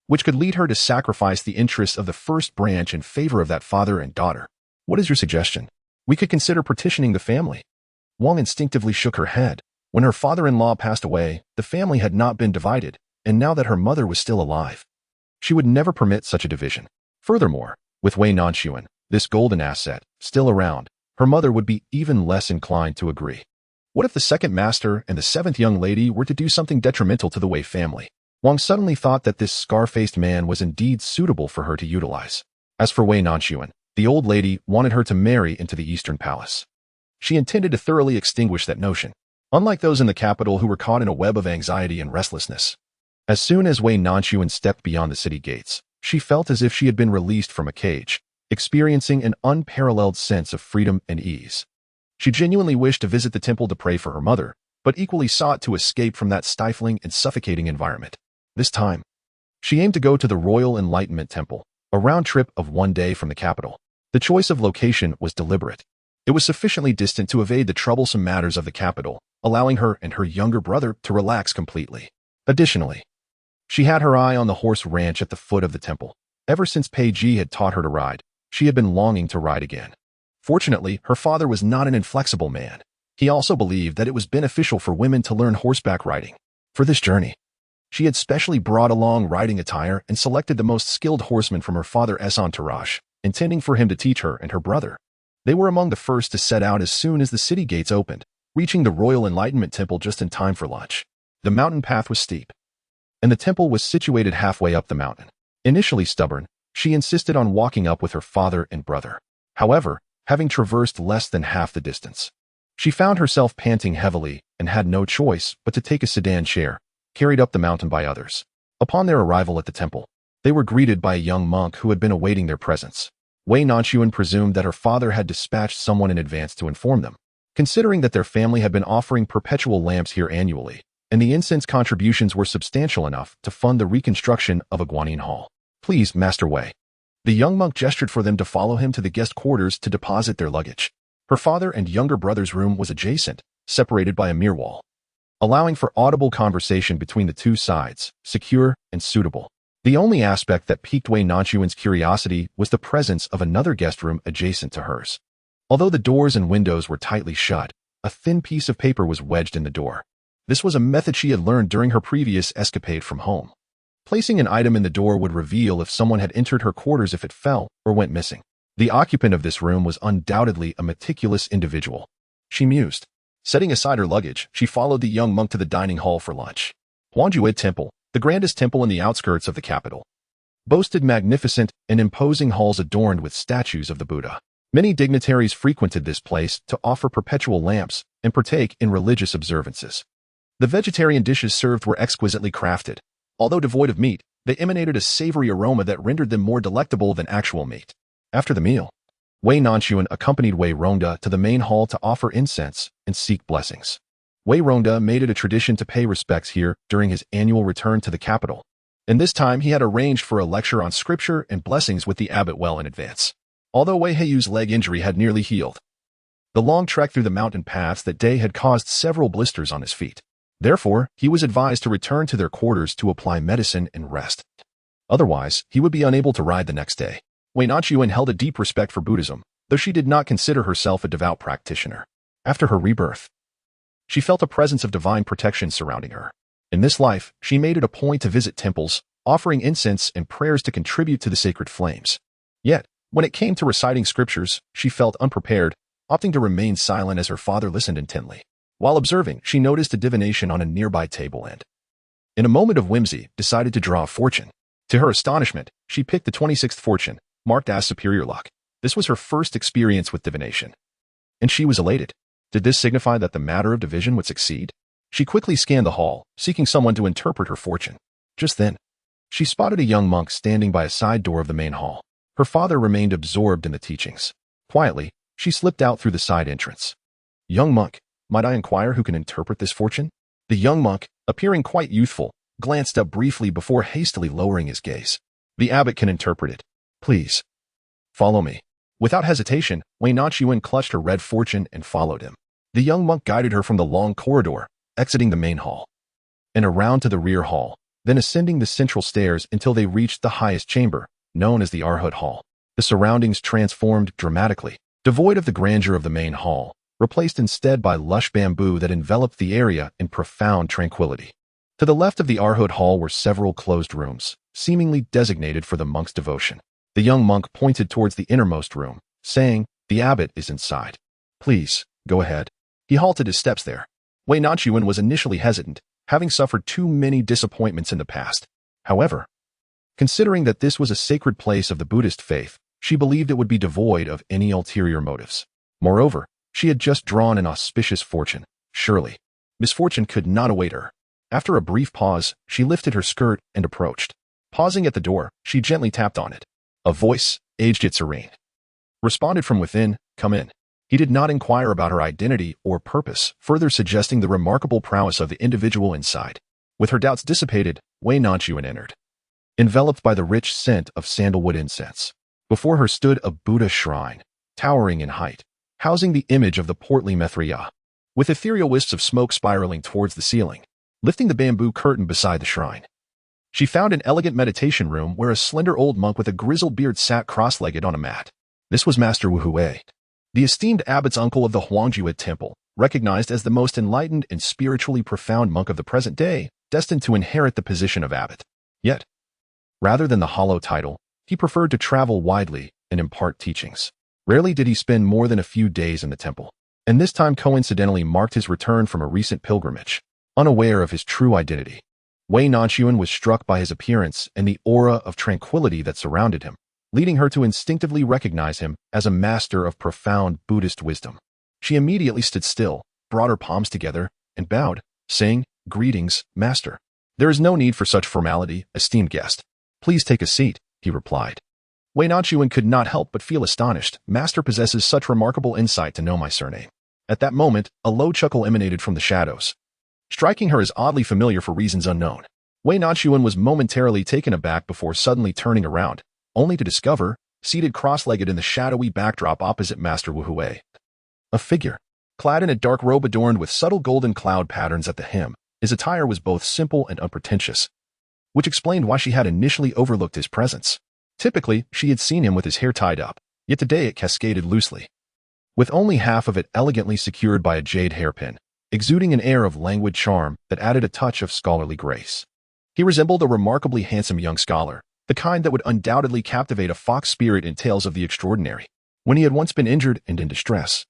which could lead her to sacrifice the interests of the first branch in favor of that father and daughter. What is your suggestion? We could consider petitioning the family. Wang instinctively shook her head. When her father-in-law passed away, the family had not been divided, and now that her mother was still alive, she would never permit such a division. Furthermore, with Wei Nanxun, this golden asset, still around, her mother would be even less inclined to agree. What if the second master and the seventh young lady were to do something detrimental to the Wei family? Wang suddenly thought that this scar-faced man was indeed suitable for her to utilize. As for Wei Nanxun, the old lady wanted her to marry into the Eastern Palace. She intended to thoroughly extinguish that notion, unlike those in the capital who were caught in a web of anxiety and restlessness. As soon as Wei Nanxun stepped beyond the city gates, she felt as if she had been released from a cage, experiencing an unparalleled sense of freedom and ease. She genuinely wished to visit the temple to pray for her mother, but equally sought to escape from that stifling and suffocating environment. This time, she aimed to go to the Royal Enlightenment Temple, a round trip of 1 day from the capital. The choice of location was deliberate. It was sufficiently distant to evade the troublesome matters of the capital, allowing her and her younger brother to relax completely. Additionally, she had her eye on the horse ranch at the foot of the temple. Ever since Pei Ji had taught her to ride, she had been longing to ride again. Fortunately, her father was not an inflexible man. He also believed that it was beneficial for women to learn horseback riding. For this journey, she had specially brought along riding attire and selected the most skilled horseman from her father's entourage, intending for him to teach her and her brother. They were among the first to set out as soon as the city gates opened, reaching the Royal Enlightenment Temple just in time for lunch. The mountain path was steep, and the temple was situated halfway up the mountain. Initially stubborn, she insisted on walking up with her father and brother. However, having traversed less than half the distance, she found herself panting heavily and had no choice but to take a sedan chair, carried up the mountain by others. Upon their arrival at the temple, they were greeted by a young monk who had been awaiting their presence. Wei Nanxun presumed that her father had dispatched someone in advance to inform them, considering that their family had been offering perpetual lamps here annually, and the incense contributions were substantial enough to fund the reconstruction of a Guanyin hall. Please, Master Wei. The young monk gestured for them to follow him to the guest quarters to deposit their luggage. Her father and younger brother's room was adjacent, separated by a mere wall, allowing for audible conversation between the two sides, secure and suitable. The only aspect that piqued Wei Nanxuan's curiosity was the presence of another guest room adjacent to hers. Although the doors and windows were tightly shut, a thin piece of paper was wedged in the door. This was a method she had learned during her previous escapade from home. Placing an item in the door would reveal if someone had entered her quarters if it fell or went missing. The occupant of this room was undoubtedly a meticulous individual. She mused. Setting aside her luggage, she followed the young monk to the dining hall for lunch. Huangjue Temple, the grandest temple in the outskirts of the capital, boasted magnificent and imposing halls adorned with statues of the Buddha. Many dignitaries frequented this place to offer perpetual lamps and partake in religious observances. The vegetarian dishes served were exquisitely crafted. Although devoid of meat, they emanated a savory aroma that rendered them more delectable than actual meat. After the meal, Wei Nanxun accompanied Wei Rongda to the main hall to offer incense and seek blessings. Wei Rongda made it a tradition to pay respects here during his annual return to the capital, and this time he had arranged for a lecture on scripture and blessings with the abbot well in advance. Although Wei Heiyu's leg injury had nearly healed, the long trek through the mountain paths that day had caused several blisters on his feet. Therefore, he was advised to return to their quarters to apply medicine and rest. Otherwise, he would be unable to ride the next day. Wei Nanxun held a deep respect for Buddhism, though she did not consider herself a devout practitioner. After her rebirth, she felt a presence of divine protection surrounding her. In this life, she made it a point to visit temples, offering incense and prayers to contribute to the sacred flames. Yet, when it came to reciting scriptures, she felt unprepared, opting to remain silent as her father listened intently. While observing, she noticed a divination on a nearby table and, in a moment of whimsy, decided to draw a fortune. To her astonishment, she picked the 26th fortune, marked as superior luck. This was her first experience with divination, and she was elated. Did this signify that the matter of division would succeed? She quickly scanned the hall, seeking someone to interpret her fortune. Just then, she spotted a young monk standing by a side door of the main hall. Her father remained absorbed in the teachings. Quietly, she slipped out through the side entrance. Young monk, might I inquire who can interpret this fortune? The young monk, appearing quite youthful, glanced up briefly before hastily lowering his gaze. The abbot can interpret it. Please, follow me. Without hesitation, Wei Nanxun clutched her red fortune and followed him. The young monk guided her from the long corridor, exiting the main hall, and around to the rear hall, then ascending the central stairs until they reached the highest chamber, known as the Arhut Hall. The surroundings transformed dramatically, devoid of the grandeur of the main hall, replaced instead by lush bamboo that enveloped the area in profound tranquility. To the left of the Arhut Hall were several closed rooms, seemingly designated for the monk's devotion. The young monk pointed towards the innermost room, saying, "The abbot is inside. Please, go ahead." He halted his steps there. Wei Nanxun was initially hesitant, having suffered too many disappointments in the past. However, considering that this was a sacred place of the Buddhist faith, she believed it would be devoid of any ulterior motives. Moreover, she had just drawn an auspicious fortune. Surely, misfortune could not await her. After a brief pause, she lifted her skirt and approached. Pausing at the door, she gently tapped on it. A voice, aged yet serene, responded from within, "Come in." He did not inquire about her identity or purpose, further suggesting the remarkable prowess of the individual inside. With her doubts dissipated, Wei Nanxun entered. Enveloped by the rich scent of sandalwood incense, before her stood a Buddha shrine, towering in height, housing the image of the portly Maitreya, with ethereal wisps of smoke spiraling towards the ceiling. Lifting the bamboo curtain beside the shrine, she found an elegant meditation room where a slender old monk with a grizzled beard sat cross-legged on a mat. This was Master Wu Hui, the esteemed abbot's uncle of the Huangjiu Temple, recognized as the most enlightened and spiritually profound monk of the present day, destined to inherit the position of abbot. Yet, rather than the hollow title, he preferred to travel widely and impart teachings. Rarely did he spend more than a few days in the temple, and this time coincidentally marked his return from a recent pilgrimage. Unaware of his true identity, Wei Nanxun was struck by his appearance and the aura of tranquility that surrounded him, leading her to instinctively recognize him as a master of profound Buddhist wisdom. She immediately stood still, brought her palms together, and bowed, saying, "Greetings, Master." "There is no need for such formality, esteemed guest. Please take a seat," he replied. Wei Nanxun could not help but feel astonished. "Master possesses such remarkable insight to know my surname." At that moment, a low chuckle emanated from the shadows, striking her as oddly familiar for reasons unknown. Wei Nanxun was momentarily taken aback before suddenly turning around, only to discover, seated cross-legged in the shadowy backdrop opposite Master Wu Hui, a figure, clad in a dark robe adorned with subtle golden cloud patterns at the hem. His attire was both simple and unpretentious, which explained why she had initially overlooked his presence. Typically, she had seen him with his hair tied up, yet today it cascaded loosely, with only half of it elegantly secured by a jade hairpin, exuding an air of languid charm that added a touch of scholarly grace. He resembled a remarkably handsome young scholar, the kind that would undoubtedly captivate a fox spirit in tales of the extraordinary. When he had once been injured and in distress,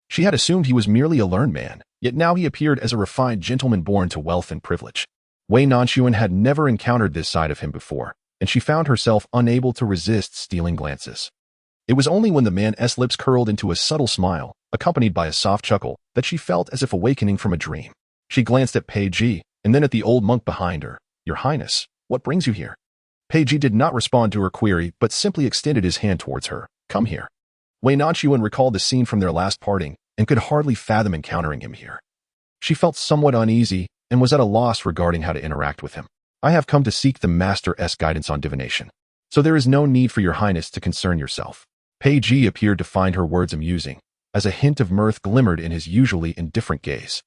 she had assumed he was merely a learned man, yet now he appeared as a refined gentleman born to wealth and privilege. Wei Nanxun had never encountered this side of him before, and she found herself unable to resist stealing glances. It was only when the man's lips curled into a subtle smile, accompanied by a soft chuckle, that she felt as if awakening from a dream. She glanced at Pei Ji, and then at the old monk behind her. "Your Highness, what brings you here?" Pei Ji did not respond to her query, but simply extended his hand towards her. "Come here." Wei Nanxun recalled the scene from their last parting, and could hardly fathom encountering him here. She felt somewhat uneasy, and was at a loss regarding how to interact with him. "I have come to seek the Master's guidance on divination, so there is no need for your Highness to concern yourself." Pei Ji appeared to find her words amusing, as a hint of mirth glimmered in his usually indifferent gaze.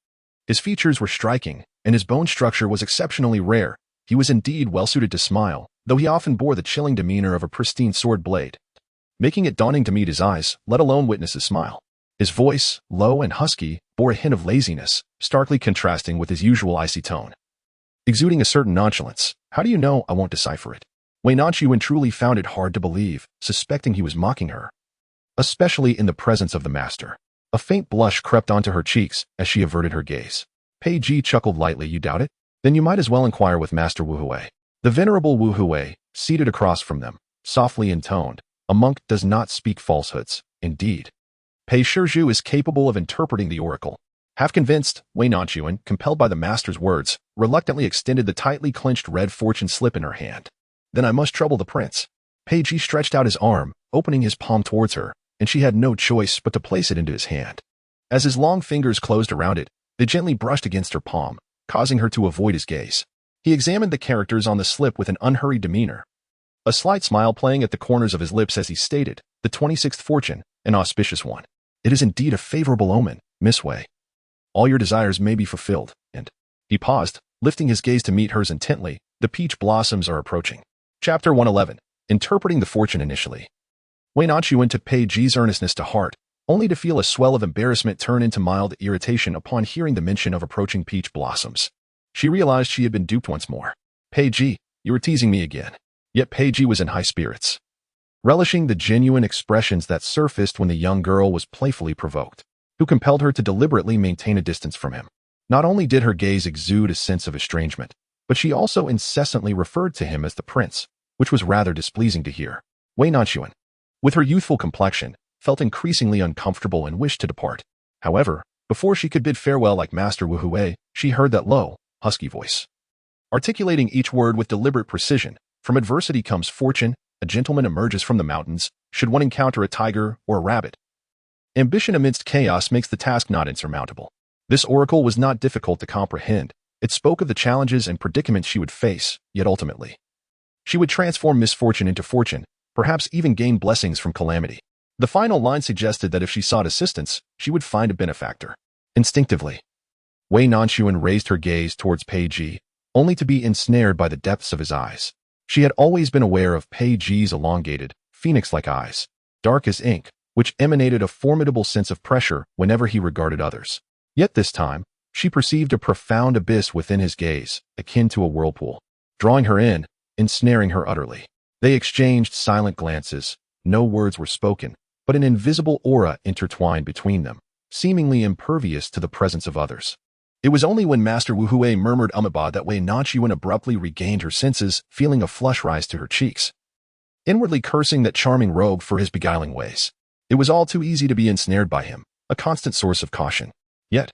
His features were striking, and his bone structure was exceptionally rare. He was indeed well-suited to smile, though he often bore the chilling demeanor of a pristine sword blade, making it daunting to meet his eyes, let alone witness his smile. His voice, low and husky, bore a hint of laziness, starkly contrasting with his usual icy tone, exuding a certain nonchalance. "How do you know I won't decipher it?" Wei Nanxun truly found it hard to believe, suspecting he was mocking her, especially in the presence of the master. A faint blush crept onto her cheeks as she averted her gaze. Pei Ji chuckled lightly. "You doubt it? Then you might as well inquire with Master Wu Hui." The venerable Wu Hui, seated across from them, softly intoned, "A monk does not speak falsehoods. Indeed, Pei Shizhu is capable of interpreting the oracle." Half convinced, Wei Nanxun, compelled by the master's words, reluctantly extended the tightly clenched red fortune slip in her hand. "Then I must trouble the prince." Pei Ji stretched out his arm, opening his palm towards her, and she had no choice but to place it into his hand. As his long fingers closed around it, they gently brushed against her palm, causing her to avoid his gaze. He examined the characters on the slip with an unhurried demeanor, a slight smile playing at the corners of his lips as he stated, "The 26th fortune, an auspicious one. It is indeed a favorable omen, Miss Wei. All your desires may be fulfilled," and he paused, lifting his gaze to meet hers intently, The peach blossoms are approaching. Chapter 111. Interpreting the fortune initially. Wei Nanxun took Pei Ji's earnestness to heart, only to feel a swell of embarrassment turn into mild irritation upon hearing the mention of approaching peach blossoms. She realized she had been duped once more. Pei Ji, you were teasing me again. Yet Pei Ji was in high spirits, relishing the genuine expressions that surfaced when the young girl was playfully provoked, who compelled her to deliberately maintain a distance from him. Not only did her gaze exude a sense of estrangement, but she also incessantly referred to him as the prince, which was rather displeasing to hear. Wei Nanxun, with her youthful complexion, felt increasingly uncomfortable and wished to depart. However, before she could bid farewell like Master Wu Huai, she heard that low, husky voice, articulating each word with deliberate precision. From adversity comes fortune, a gentleman emerges from the mountains, should one encounter a tiger or a rabbit. Ambition amidst chaos makes the task not insurmountable. This oracle was not difficult to comprehend. It spoke of the challenges and predicaments she would face, yet ultimately, she would transform misfortune into fortune, perhaps even gain blessings from calamity. The final line suggested that if she sought assistance, she would find a benefactor. Instinctively, Wei Nanxun raised her gaze towards Pei Ji, only to be ensnared by the depths of his eyes. She had always been aware of Pei Ji's elongated, phoenix-like eyes, dark as ink, which emanated a formidable sense of pressure whenever he regarded others. Yet this time, she perceived a profound abyss within his gaze, akin to a whirlpool, drawing her in, ensnaring her utterly. They exchanged silent glances. No words were spoken, but an invisible aura intertwined between them, seemingly impervious to the presence of others. It was only when Master Wu Huai murmured "Umaba" that Wei Nanxun abruptly regained her senses, feeling a flush rise to her cheeks, inwardly cursing that charming rogue for his beguiling ways. It was all too easy to be ensnared by him, a constant source of caution. Yet,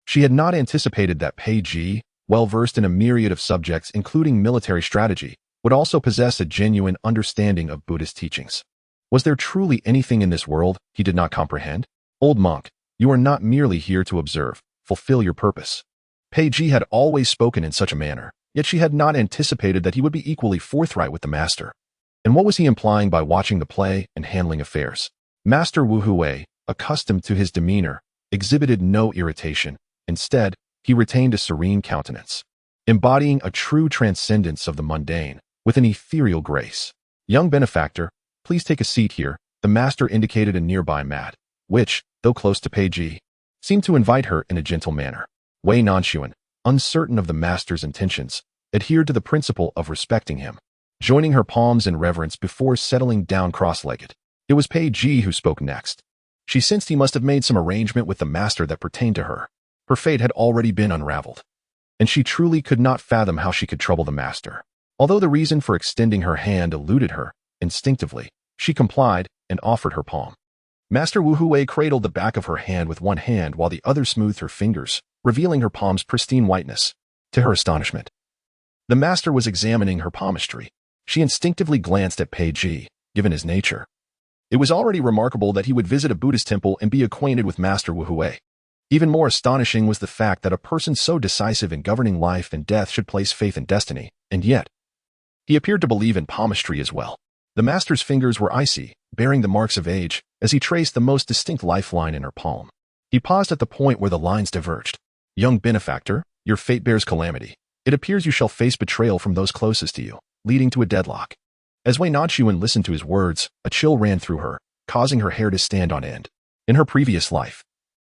she had not anticipated that Pei Ji, well-versed in a myriad of subjects including military strategy, would also possess a genuine understanding of Buddhist teachings. Was there truly anything in this world he did not comprehend? Old monk, you are not merely here to observe. Fulfill your purpose. Pei Ji had always spoken in such a manner, yet she had not anticipated that he would be equally forthright with the master. And what was he implying by watching the play and handling affairs? Master Wu Huai, accustomed to his demeanor, exhibited no irritation. Instead, he retained a serene countenance, embodying a true transcendence of the mundane, with an ethereal grace. Young benefactor, please take a seat here. The master indicated a nearby mat, which, though close to Pei Ji, seemed to invite her in a gentle manner. Wei Nanxun, uncertain of the master's intentions, adhered to the principle of respecting him, joining her palms in reverence before settling down cross-legged. It was Pei Ji who spoke next. She sensed he must have made some arrangement with the master that pertained to her. Her fate had already been unraveled, and she truly could not fathom how she could trouble the master. Although the reason for extending her hand eluded her, instinctively, she complied and offered her palm. Master Wu Huai cradled the back of her hand with one hand while the other smoothed her fingers, revealing her palm's pristine whiteness. To her astonishment, the master was examining her palmistry. She instinctively glanced at Pei Ji, given his nature. It was already remarkable that he would visit a Buddhist temple and be acquainted with Master Wu Huai. Even more astonishing was the fact that a person so decisive in governing life and death should place faith in destiny, and yet, he appeared to believe in palmistry as well. The master's fingers were icy, bearing the marks of age, as he traced the most distinct lifeline in her palm. He paused at the point where the lines diverged. Young benefactor, your fate bears calamity. It appears you shall face betrayal from those closest to you, leading to a deadlock. As Wei Nanxun listened to his words, a chill ran through her, causing her hair to stand on end. In her previous life,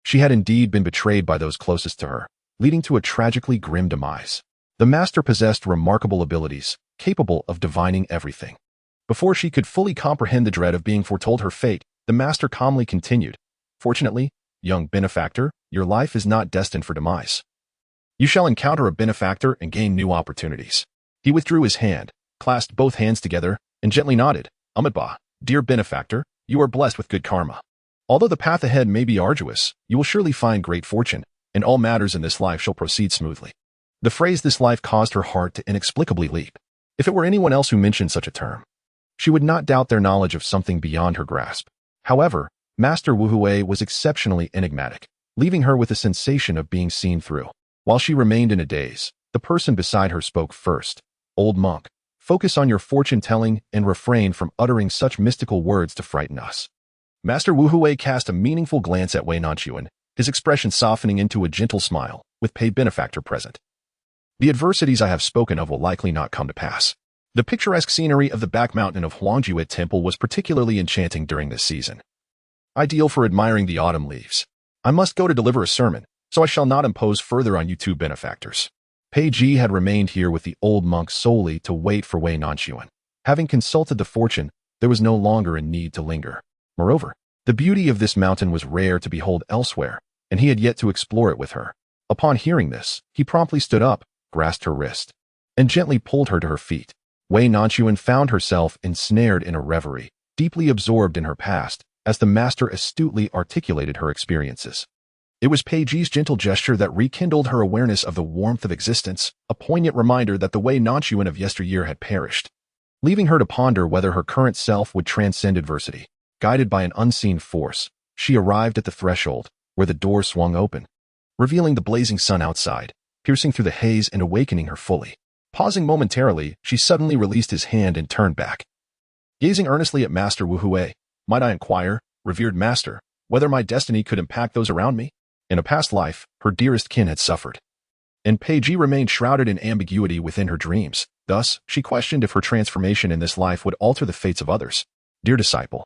she had indeed been betrayed by those closest to her, leading to a tragically grim demise. The master possessed remarkable abilities, capable of divining everything. Before she could fully comprehend the dread of being foretold her fate, the master calmly continued, "Fortunately, young benefactor, your life is not destined for demise. You shall encounter a benefactor and gain new opportunities." He withdrew his hand, clasped both hands together, and gently nodded. "Amitabha, dear benefactor, you are blessed with good karma. Although the path ahead may be arduous, you will surely find great fortune, and all matters in this life shall proceed smoothly." The phrase "this life" caused her heart to inexplicably leap. If it were anyone else who mentioned such a term, she would not doubt their knowledge of something beyond her grasp. However, Master Wu Huai was exceptionally enigmatic, leaving her with a sensation of being seen through. While she remained in a daze, the person beside her spoke first. "Old monk, focus on your fortune-telling and refrain from uttering such mystical words to frighten us." Master Wu Huai cast a meaningful glance at Wei Nanxun, his expression softening into a gentle smile, with Pei benefactor present. The adversities I have spoken of will likely not come to pass. The picturesque scenery of the back mountain of Huangjuet Temple was particularly enchanting during this season. Ideal for admiring the autumn leaves. I must go to deliver a sermon, so I shall not impose further on you two benefactors. Pei Ji had remained here with the old monk solely to wait for Wei Nanxun. Having consulted the fortune, there was no longer a need to linger. Moreover, the beauty of this mountain was rare to behold elsewhere, and he had yet to explore it with her. Upon hearing this, he promptly stood up, grasped her wrist, and gently pulled her to her feet. Wei Nanxun found herself ensnared in a reverie, deeply absorbed in her past, as the master astutely articulated her experiences. It was Pei Ji's gentle gesture that rekindled her awareness of the warmth of existence, a poignant reminder that the Wei Nanxun of yesteryear had perished, leaving her to ponder whether her current self would transcend adversity. Guided by an unseen force, she arrived at the threshold, where the door swung open, revealing the blazing sun outside, piercing through the haze and awakening her fully. Pausing momentarily, she suddenly released his hand and turned back. Gazing earnestly at Master Wu Hui, might I inquire, revered master, whether my destiny could impact those around me? In a past life, her dearest kin had suffered, and Pei Ji remained shrouded in ambiguity within her dreams. Thus, she questioned if her transformation in this life would alter the fates of others. Dear disciple,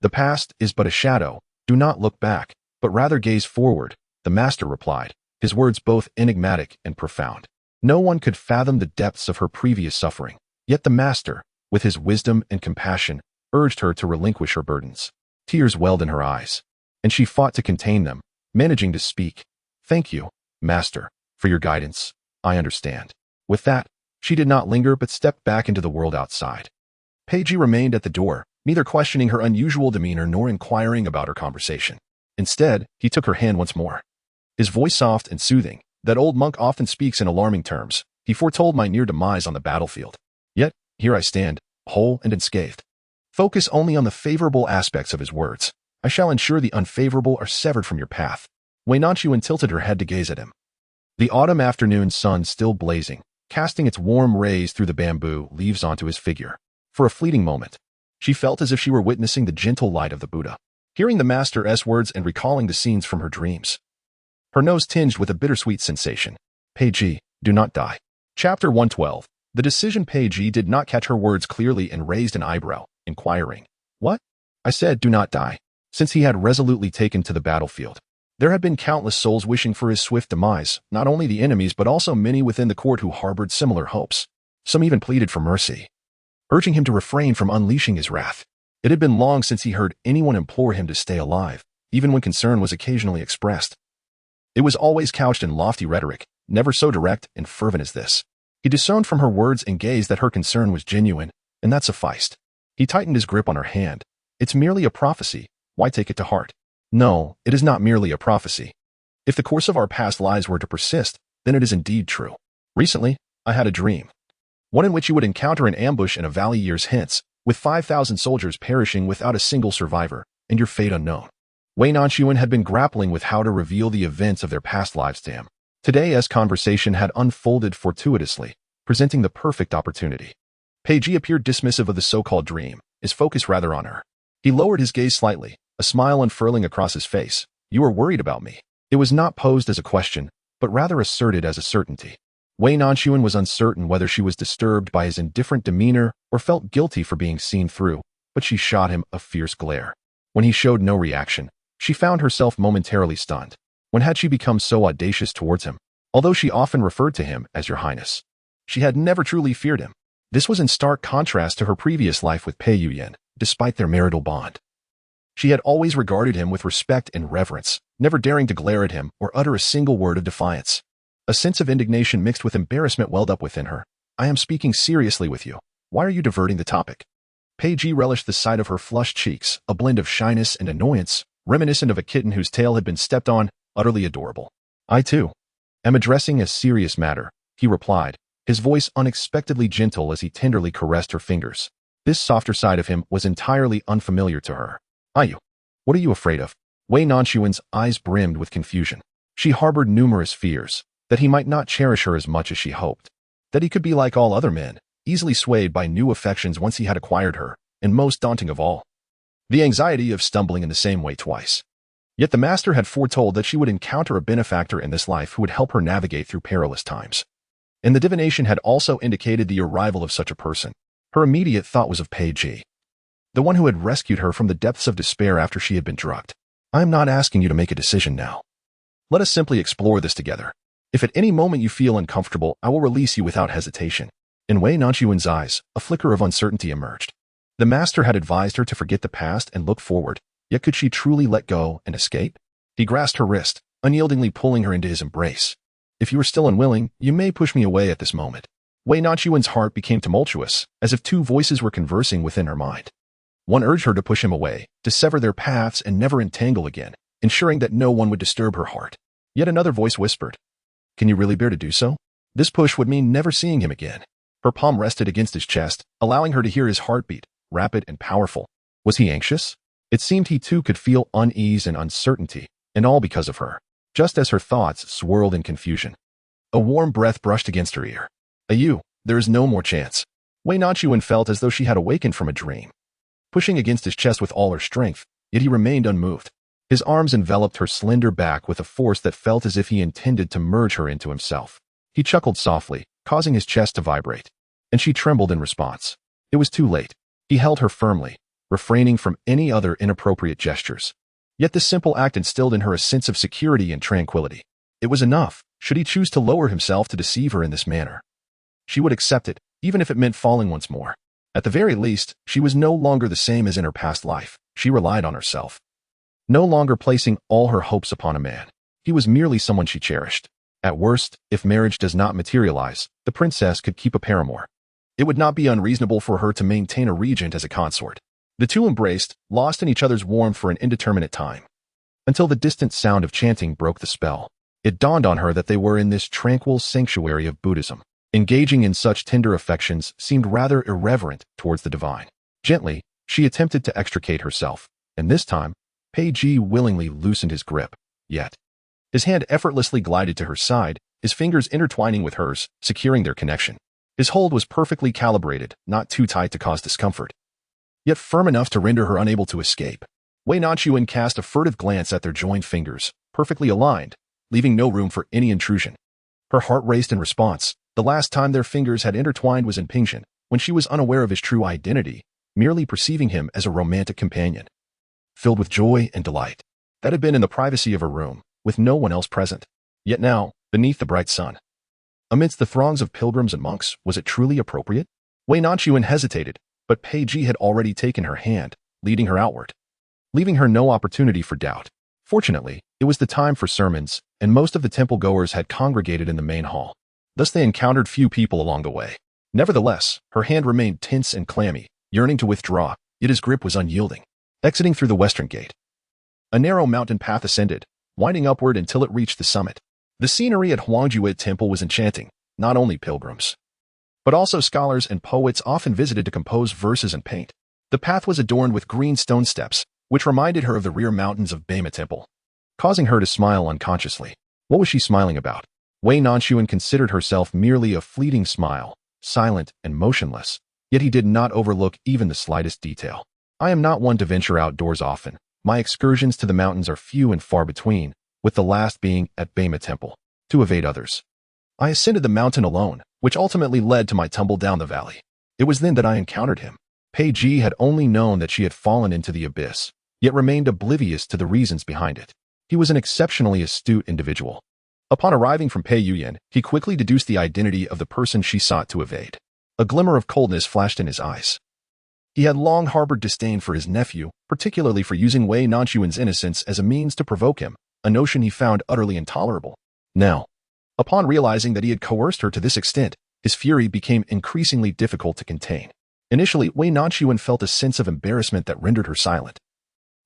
the past is but a shadow. Do not look back, but rather gaze forward, the master replied, his words both enigmatic and profound. No one could fathom the depths of her previous suffering, yet the master, with his wisdom and compassion, urged her to relinquish her burdens. Tears welled in her eyes, and she fought to contain them, managing to speak. Thank you, master, for your guidance. I understand. With that, she did not linger but stepped back into the world outside. Pei Ji remained at the door, neither questioning her unusual demeanor nor inquiring about her conversation. Instead, he took her hand once more. His voice soft and soothing, that old monk often speaks in alarming terms. He foretold my near demise on the battlefield. Yet, here I stand, whole and unscathed. Focus only on the favorable aspects of his words. I shall ensure the unfavorable are severed from your path. Wei Nanxun tilted her head to gaze at him. The autumn afternoon sun still blazing, casting its warm rays through the bamboo leaves onto his figure. For a fleeting moment, she felt as if she were witnessing the gentle light of the Buddha, hearing the Master's words and recalling the scenes from her dreams. Her nose tinged with a bittersweet sensation. Pei Ji, do not die. Chapter 112. The decision. Pei Ji did not catch her words clearly and raised an eyebrow, inquiring, What? I said do not die. Since he had resolutely taken to the battlefield, there had been countless souls wishing for his swift demise, not only the enemies but also many within the court who harbored similar hopes. Some even pleaded for mercy, urging him to refrain from unleashing his wrath. It had been long since he heard anyone implore him to stay alive, even when concern was occasionally expressed. It was always couched in lofty rhetoric, never so direct and fervent as this. He discerned from her words and gaze that her concern was genuine, and that sufficed. He tightened his grip on her hand. It's merely a prophecy. Why take it to heart? No, it is not merely a prophecy. If the course of our past lives were to persist, then it is indeed true. Recently, I had a dream. One in which you would encounter an ambush in a valley years hence, with 5,000 soldiers perishing without a single survivor, and your fate unknown. Wei Nanxun had been grappling with how to reveal the events of their past lives to him. Today, as conversation had unfolded fortuitously, presenting the perfect opportunity. Pei Ji appeared dismissive of the so-called dream, his focus rather on her. He lowered his gaze slightly, a smile unfurling across his face. You are worried about me. It was not posed as a question, but rather asserted as a certainty. Wei Nanxun was uncertain whether she was disturbed by his indifferent demeanor or felt guilty for being seen through, but she shot him a fierce glare. When he showed no reaction, she found herself momentarily stunned. When had she become so audacious towards him? Although she often referred to him as Your Highness, she had never truly feared him. This was in stark contrast to her previous life with Pei Yuyan, despite their marital bond. She had always regarded him with respect and reverence, never daring to glare at him or utter a single word of defiance. A sense of indignation mixed with embarrassment welled up within her. I am speaking seriously with you. Why are you diverting the topic? Pei Ji relished the sight of her flushed cheeks, a blend of shyness and annoyance, reminiscent of a kitten whose tail had been stepped on, utterly adorable. I, too, am addressing a serious matter, he replied, his voice unexpectedly gentle as he tenderly caressed her fingers. This softer side of him was entirely unfamiliar to her. You? What are you afraid of? Wei Nanxuan's eyes brimmed with confusion. She harbored numerous fears, that he might not cherish her as much as she hoped, that he could be like all other men, easily swayed by new affections once he had acquired her, and most daunting of all, the anxiety of stumbling in the same way twice. Yet the master had foretold that she would encounter a benefactor in this life who would help her navigate through perilous times. and the divination had also indicated the arrival of such a person. Her immediate thought was of Pei Ji, the one who had rescued her from the depths of despair after she had been drugged. I am not asking you to make a decision now. Let us simply explore this together. If at any moment you feel uncomfortable, I will release you without hesitation. In Wei Nanxun's eyes, a flicker of uncertainty emerged. The master had advised her to forget the past and look forward, yet could she truly let go and escape? He grasped her wrist, unyieldingly pulling her into his embrace. If you are still unwilling, you may push me away at this moment. Wei Nanxun's heart became tumultuous, as if two voices were conversing within her mind. One urged her to push him away, to sever their paths and never entangle again, ensuring that no one would disturb her heart. Yet another voice whispered, "Can you really bear to do so?" This push would mean never seeing him again. Her palm rested against his chest, allowing her to hear his heartbeat, rapid and powerful. Was he anxious? It seemed he too could feel unease and uncertainty, and all because of her. Just as her thoughts swirled in confusion, a warm breath brushed against her ear. There is no more chance." Wei Nanxun felt as though she had awakened from a dream. Pushing against his chest with all her strength, yet he remained unmoved. His arms enveloped her slender back with a force that felt as if he intended to merge her into himself. He chuckled softly, causing his chest to vibrate, and she trembled in response. It was too late. He held her firmly, refraining from any other inappropriate gestures. Yet this simple act instilled in her a sense of security and tranquility. It was enough, should he choose to lower himself to deceive her in this manner. She would accept it, even if it meant falling once more. At the very least, she was no longer the same as in her past life. She relied on herself, no longer placing all her hopes upon a man. He was merely someone she cherished. At worst, if marriage does not materialize, the princess could keep a paramour. It would not be unreasonable for her to maintain a regent as a consort. The two embraced, lost in each other's warmth for an indeterminate time, until the distant sound of chanting broke the spell. It dawned on her that they were in this tranquil sanctuary of Buddhism. Engaging in such tender affections seemed rather irreverent towards the divine. Gently, she attempted to extricate herself, and this time, Pei Ji willingly loosened his grip. Yet, his hand effortlessly glided to her side, his fingers intertwining with hers, securing their connection. His hold was perfectly calibrated, not too tight to cause discomfort, yet firm enough to render her unable to escape. Wei Nanxun cast a furtive glance at their joined fingers, perfectly aligned, leaving no room for any intrusion. Her heart raced in response. The last time their fingers had intertwined was in Pingshan, when she was unaware of his true identity, merely perceiving him as a romantic companion. Filled with joy and delight. That had been in the privacy of her room, with no one else present. Yet now, beneath the bright sun, amidst the throngs of pilgrims and monks, was it truly appropriate? Wei Nanxun hesitated, but Pei Ji had already taken her hand, leading her outward, leaving her no opportunity for doubt. Fortunately, it was the time for sermons, and most of the temple-goers had congregated in the main hall. Thus they encountered few people along the way. Nevertheless, her hand remained tense and clammy, yearning to withdraw, yet his grip was unyielding. Exiting through the western gate, a narrow mountain path ascended, winding upward until it reached the summit. The scenery at Huangjuid Temple was enchanting. Not only pilgrims, but also scholars and poets often visited to compose verses and paint. The path was adorned with green stone steps, which reminded her of the rear mountains of Bema Temple, causing her to smile unconsciously. What was she smiling about? Wei Nanxun considered herself merely a fleeting smile, silent and motionless, yet he did not overlook even the slightest detail. I am not one to venture outdoors often. My excursions to the mountains are few and far between, with the last being at Bema Temple, to evade others. I ascended the mountain alone, which ultimately led to my tumble down the valley. It was then that I encountered him. Pei Ji had only known that she had fallen into the abyss, yet remained oblivious to the reasons behind it. He was an exceptionally astute individual. Upon arriving from Pei Yuyan, he quickly deduced the identity of the person she sought to evade. A glimmer of coldness flashed in his eyes. He had long harbored disdain for his nephew, particularly for using Wei Nanxun's innocence as a means to provoke him, a notion he found utterly intolerable. Now, upon realizing that he had coerced her to this extent, his fury became increasingly difficult to contain. Initially, Wei Nanxun felt a sense of embarrassment that rendered her silent.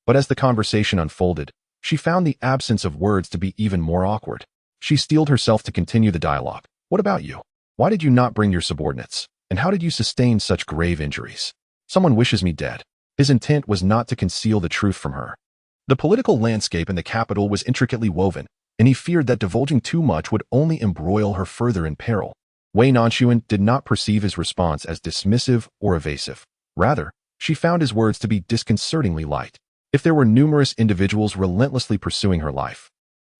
But as the conversation unfolded, she found the absence of words to be even more awkward. She steeled herself to continue the dialogue. What about you? Why did you not bring your subordinates? And how did you sustain such grave injuries? Someone wishes me dead. His intent was not to conceal the truth from her. The political landscape in the capital was intricately woven, and he feared that divulging too much would only embroil her further in peril. Wei Nanxun did not perceive his response as dismissive or evasive. Rather, she found his words to be disconcertingly light. If there were numerous individuals relentlessly pursuing her life,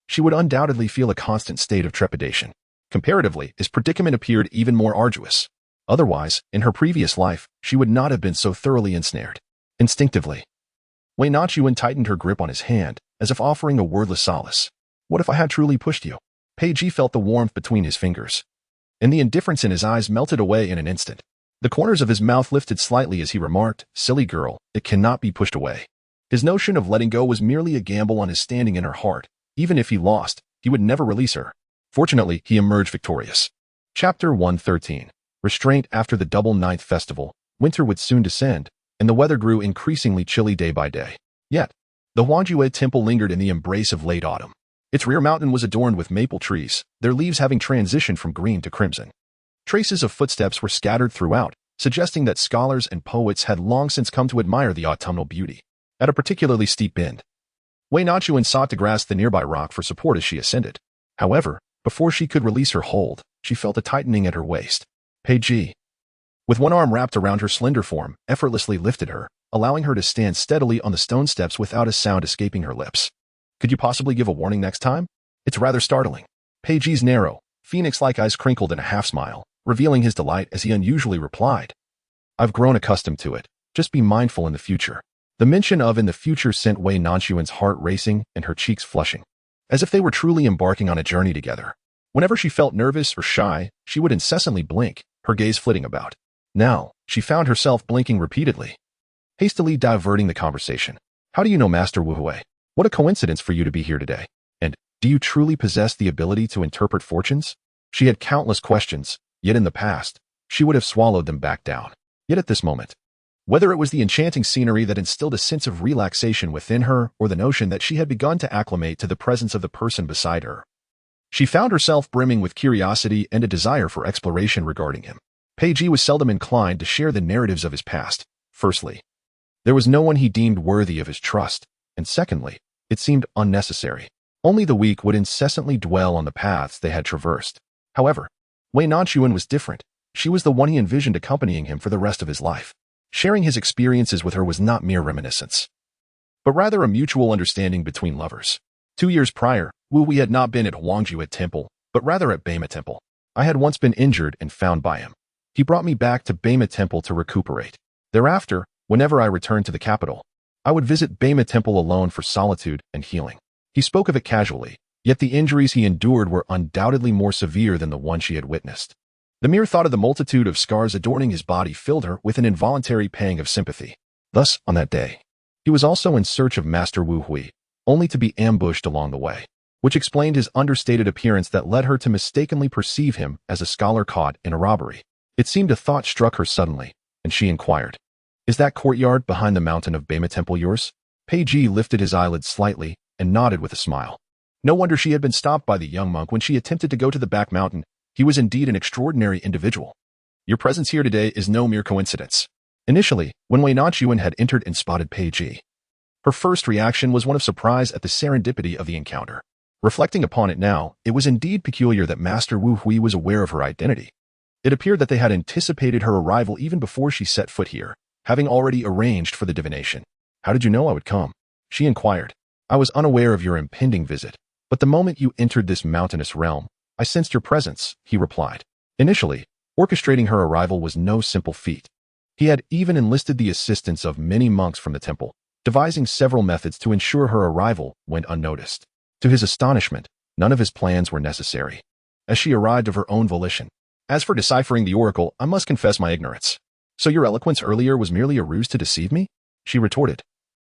she would undoubtedly feel a constant state of trepidation. Comparatively, his predicament appeared even more arduous. Otherwise, in her previous life, she would not have been so thoroughly ensnared. Instinctively, Wei Nanxun tightened her grip on his hand, as if offering a wordless solace. What if I had truly pushed you? Pei Ji felt the warmth between his fingers, and the indifference in his eyes melted away in an instant. The corners of his mouth lifted slightly as he remarked, "Silly girl, it cannot be pushed away." His notion of letting go was merely a gamble on his standing in her heart. Even if he lost, he would never release her. Fortunately, he emerged victorious. Chapter 113. Restraint. After the double ninth festival, winter would soon descend, and the weather grew increasingly chilly day by day. Yet, the Huangjue temple lingered in the embrace of late autumn. Its rear mountain was adorned with maple trees, their leaves having transitioned from green to crimson. Traces of footsteps were scattered throughout, suggesting that scholars and poets had long since come to admire the autumnal beauty. At a particularly steep bend, Wei Nanxun sought to grasp the nearby rock for support as she ascended. However, before she could release her hold, she felt a tightening at her waist. Pei Ji, with one arm wrapped around her slender form, effortlessly lifted her, allowing her to stand steadily on the stone steps without a sound escaping her lips. Could you possibly give a warning next time? It's rather startling. Pei Ji's narrow, phoenix-like eyes crinkled in a half-smile, revealing his delight as he unusually replied. I've grown accustomed to it. Just be mindful in the future. The mention of in the future sent Wei Nanxuan's heart racing and her cheeks flushing, as if they were truly embarking on a journey together. Whenever she felt nervous or shy, she would incessantly blink, her gaze flitting about. Now, she found herself blinking repeatedly, hastily diverting the conversation. How do you know Master Wu Hui? What a coincidence for you to be here today. And, do you truly possess the ability to interpret fortunes? She had countless questions, yet in the past, she would have swallowed them back down. Yet at this moment, whether it was the enchanting scenery that instilled a sense of relaxation within her or the notion that she had begun to acclimate to the presence of the person beside her, she found herself brimming with curiosity and a desire for exploration regarding him. Pei Ji was seldom inclined to share the narratives of his past. Firstly, there was no one he deemed worthy of his trust, and secondly, it seemed unnecessary. Only the weak would incessantly dwell on the paths they had traversed. However, Wei Nanxun was different. She was the one he envisioned accompanying him for the rest of his life. Sharing his experiences with her was not mere reminiscence, but rather a mutual understanding between lovers. 2 years prior, Wu Hui had not been at Huangjue Temple, but rather at Beima Temple. I had once been injured and found by him. He brought me back to Beima Temple to recuperate. Thereafter, whenever I returned to the capital, I would visit Beima Temple alone for solitude and healing. He spoke of it casually, yet the injuries he endured were undoubtedly more severe than the one she had witnessed. The mere thought of the multitude of scars adorning his body filled her with an involuntary pang of sympathy. Thus, on that day, he was also in search of Master Wu Hui, only to be ambushed along the way, which explained his understated appearance that led her to mistakenly perceive him as a scholar caught in a robbery. It seemed a thought struck her suddenly, and she inquired, "Is that courtyard behind the mountain of Beima Temple yours?" Pei Ji lifted his eyelids slightly and nodded with a smile. No wonder she had been stopped by the young monk when she attempted to go to the back mountain. He was indeed an extraordinary individual. Your presence here today is no mere coincidence. Initially, when Wei Nanxun had entered and spotted Pei Ji, her first reaction was one of surprise at the serendipity of the encounter. Reflecting upon it now, it was indeed peculiar that Master Wu Hui was aware of her identity. It appeared that they had anticipated her arrival even before she set foot here, having already arranged for the divination. How did you know I would come? She inquired. I was unaware of your impending visit, but the moment you entered this mountainous realm, I sensed your presence, he replied. Initially, orchestrating her arrival was no simple feat. He had even enlisted the assistance of many monks from the temple, devising several methods to ensure her arrival went unnoticed. To his astonishment, none of his plans were necessary, as she arrived of her own volition. As for deciphering the oracle, I must confess my ignorance. So your eloquence earlier was merely a ruse to deceive me? She retorted,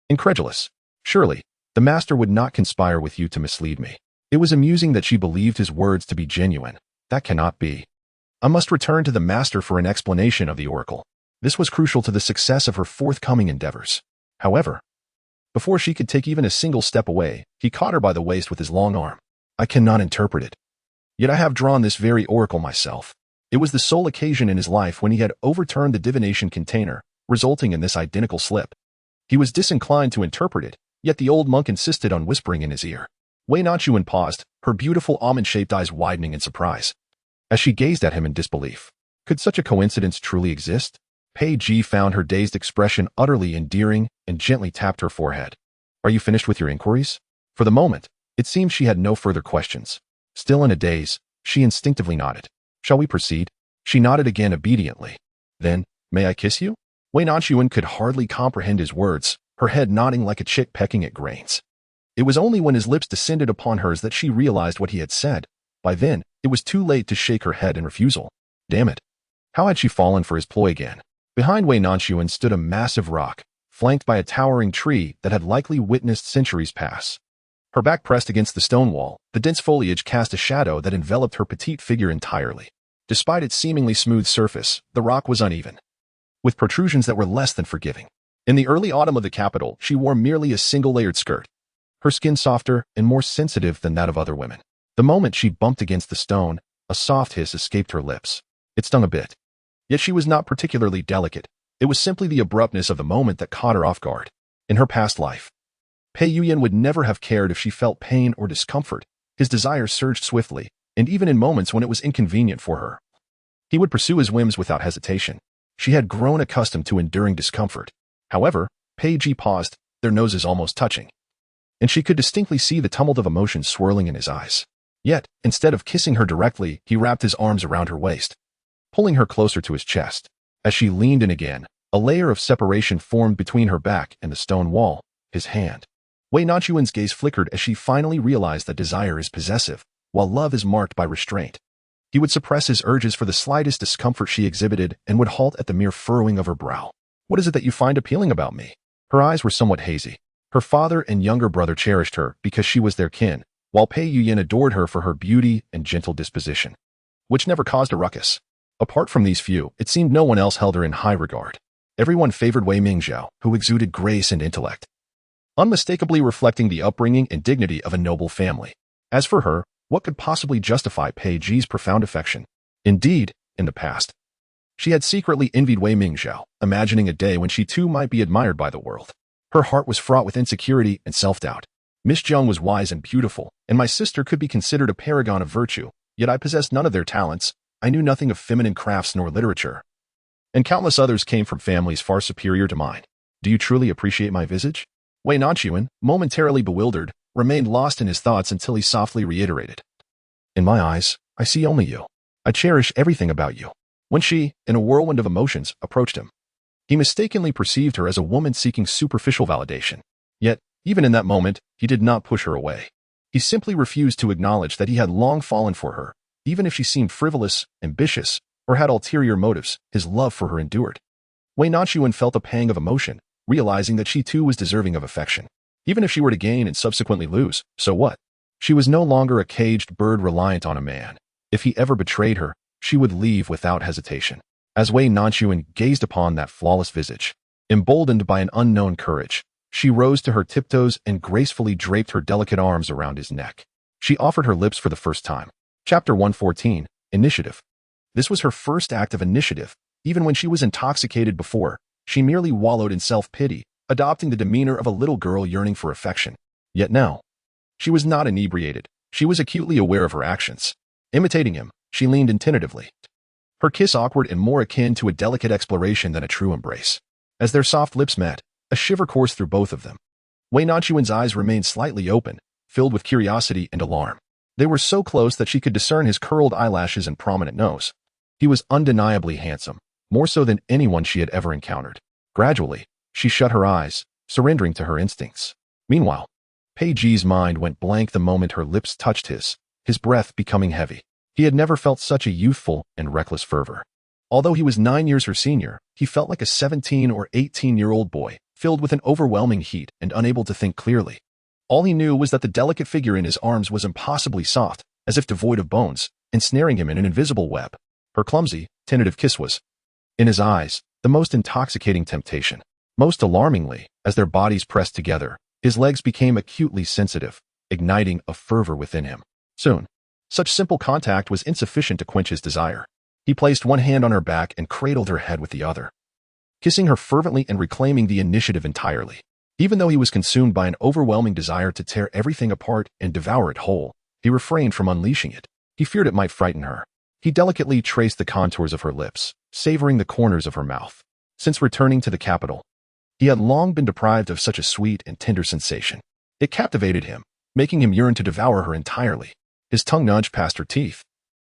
incredulous. Surely, the master would not conspire with you to mislead me. It was amusing that she believed his words to be genuine. That cannot be. I must return to the master for an explanation of the oracle. This was crucial to the success of her forthcoming endeavors. However, before she could take even a single step away, he caught her by the waist with his long arm. I cannot interpret it. Yet I have drawn this very oracle myself. It was the sole occasion in his life when he had overturned the divination container, resulting in this identical slip. He was disinclined to interpret it, yet the old monk insisted on whispering in his ear. Wei Nanxun paused, her beautiful almond-shaped eyes widening in surprise, as she gazed at him in disbelief. Could such a coincidence truly exist? Pei Ji found her dazed expression utterly endearing and gently tapped her forehead. Are you finished with your inquiries? For the moment, it seemed she had no further questions. Still in a daze, She instinctively nodded. Shall we proceed? She nodded again obediently. Then, may I kiss you? Wei Nanxun could hardly comprehend his words, her head nodding like a chick pecking at grains. It was only when his lips descended upon hers that she realized what he had said. By then, it was too late to shake her head in refusal. Damn it. How had she fallen for his ploy again? Behind Wei Nanxun stood a massive rock, flanked by a towering tree that had likely witnessed centuries pass. Her back pressed against the stone wall, the dense foliage cast a shadow that enveloped her petite figure entirely. Despite its seemingly smooth surface, the rock was uneven, with protrusions that were less than forgiving. In the early autumn of the capital, she wore merely a single-layered skirt, her skin softer and more sensitive than that of other women. The moment she bumped against the stone, a soft hiss escaped her lips. It stung a bit. Yet she was not particularly delicate. It was simply the abruptness of the moment that caught her off guard. In her past life, Pei Yuyan would never have cared if she felt pain or discomfort. His desires surged swiftly, and even in moments when it was inconvenient for her, he would pursue his whims without hesitation. She had grown accustomed to enduring discomfort. However, Pei Ji paused, their noses almost touching, and she could distinctly see the tumult of emotion swirling in his eyes. Yet, instead of kissing her directly, he wrapped his arms around her waist, pulling her closer to his chest. As she leaned in again, a layer of separation formed between her back and the stone wall, his hand. Wei Nanxuan's gaze flickered as she finally realized that desire is possessive, while love is marked by restraint. He would suppress his urges for the slightest discomfort she exhibited and would halt at the mere furrowing of her brow. What is it that you find appealing about me? Her eyes were somewhat hazy. Her father and younger brother cherished her because she was their kin, while Pei Yuyan adored her for her beauty and gentle disposition, which never caused a ruckus. Apart from these few, it seemed no one else held her in high regard. Everyone favored Wei Mingzhou, who exuded grace and intellect, unmistakably reflecting the upbringing and dignity of a noble family. As for her, what could possibly justify Pei Ji's profound affection? Indeed, in the past, she had secretly envied Wei Mingzhou, imagining a day when she too might be admired by the world. Her heart was fraught with insecurity and self-doubt. Miss Zheng was wise and beautiful, and my sister could be considered a paragon of virtue, yet I possessed none of their talents. I knew nothing of feminine crafts nor literature, and countless others came from families far superior to mine. Do you truly appreciate my visage? Wei Nanxuan, momentarily bewildered, remained lost in his thoughts until he softly reiterated. In my eyes, I see only you. I cherish everything about you. When she, in a whirlwind of emotions, approached him, he mistakenly perceived her as a woman seeking superficial validation. Yet, even in that moment, he did not push her away. He simply refused to acknowledge that he had long fallen for her. Even if she seemed frivolous, ambitious, or had ulterior motives, his love for her endured. Wei Nanxuan felt a pang of emotion, realizing that she too was deserving of affection. Even if she were to gain and subsequently lose, so what? She was no longer a caged bird reliant on a man. If he ever betrayed her, she would leave without hesitation. As Wei Nanxuan gazed upon that flawless visage, emboldened by an unknown courage, she rose to her tiptoes and gracefully draped her delicate arms around his neck. She offered her lips for the first time. Chapter 114, Initiative. This was her first act of initiative. Even when she was intoxicated before, she merely wallowed in self-pity, adopting the demeanor of a little girl yearning for affection. Yet now, she was not inebriated. She was acutely aware of her actions. Imitating him, she leaned in tentatively, her kiss awkward and more akin to a delicate exploration than a true embrace. As their soft lips met, a shiver coursed through both of them. Wei Nanxuan's eyes remained slightly open, filled with curiosity and alarm. They were so close that she could discern his curled eyelashes and prominent nose. He was undeniably handsome, more so than anyone she had ever encountered. Gradually, she shut her eyes, surrendering to her instincts. Meanwhile, Pei Ji's mind went blank the moment her lips touched his breath becoming heavy. He had never felt such a youthful and reckless fervor. Although he was 9 years her senior, he felt like a 17 or 18-year-old boy, filled with an overwhelming heat and unable to think clearly. All he knew was that the delicate figure in his arms was impossibly soft, as if devoid of bones, ensnaring him in an invisible web. Her clumsy, tentative kiss was, in his eyes, the most intoxicating temptation. Most alarmingly, as their bodies pressed together, his legs became acutely sensitive, igniting a fervor within him. Soon, such simple contact was insufficient to quench his desire. He placed one hand on her back and cradled her head with the other, kissing her fervently and reclaiming the initiative entirely. Even though he was consumed by an overwhelming desire to tear everything apart and devour it whole, he refrained from unleashing it. He feared it might frighten her. He delicately traced the contours of her lips, savoring the corners of her mouth. Since returning to the capital, he had long been deprived of such a sweet and tender sensation. It captivated him, making him yearn to devour her entirely. His tongue nudged past her teeth,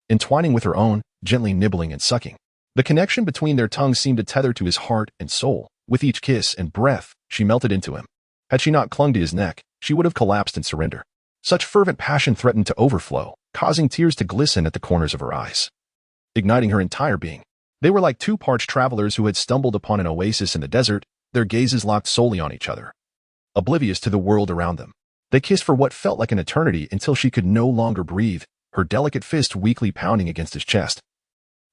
entwining with her own, gently nibbling and sucking. The connection between their tongues seemed to tether to his heart and soul. With each kiss and breath, she melted into him. Had she not clung to his neck, she would have collapsed in surrender. Such fervent passion threatened to overflow, causing tears to glisten at the corners of her eyes, igniting her entire being. They were like two parched travelers who had stumbled upon an oasis in the desert, their gazes locked solely on each other, oblivious to the world around them. They kissed for what felt like an eternity until she could no longer breathe, her delicate fist weakly pounding against his chest,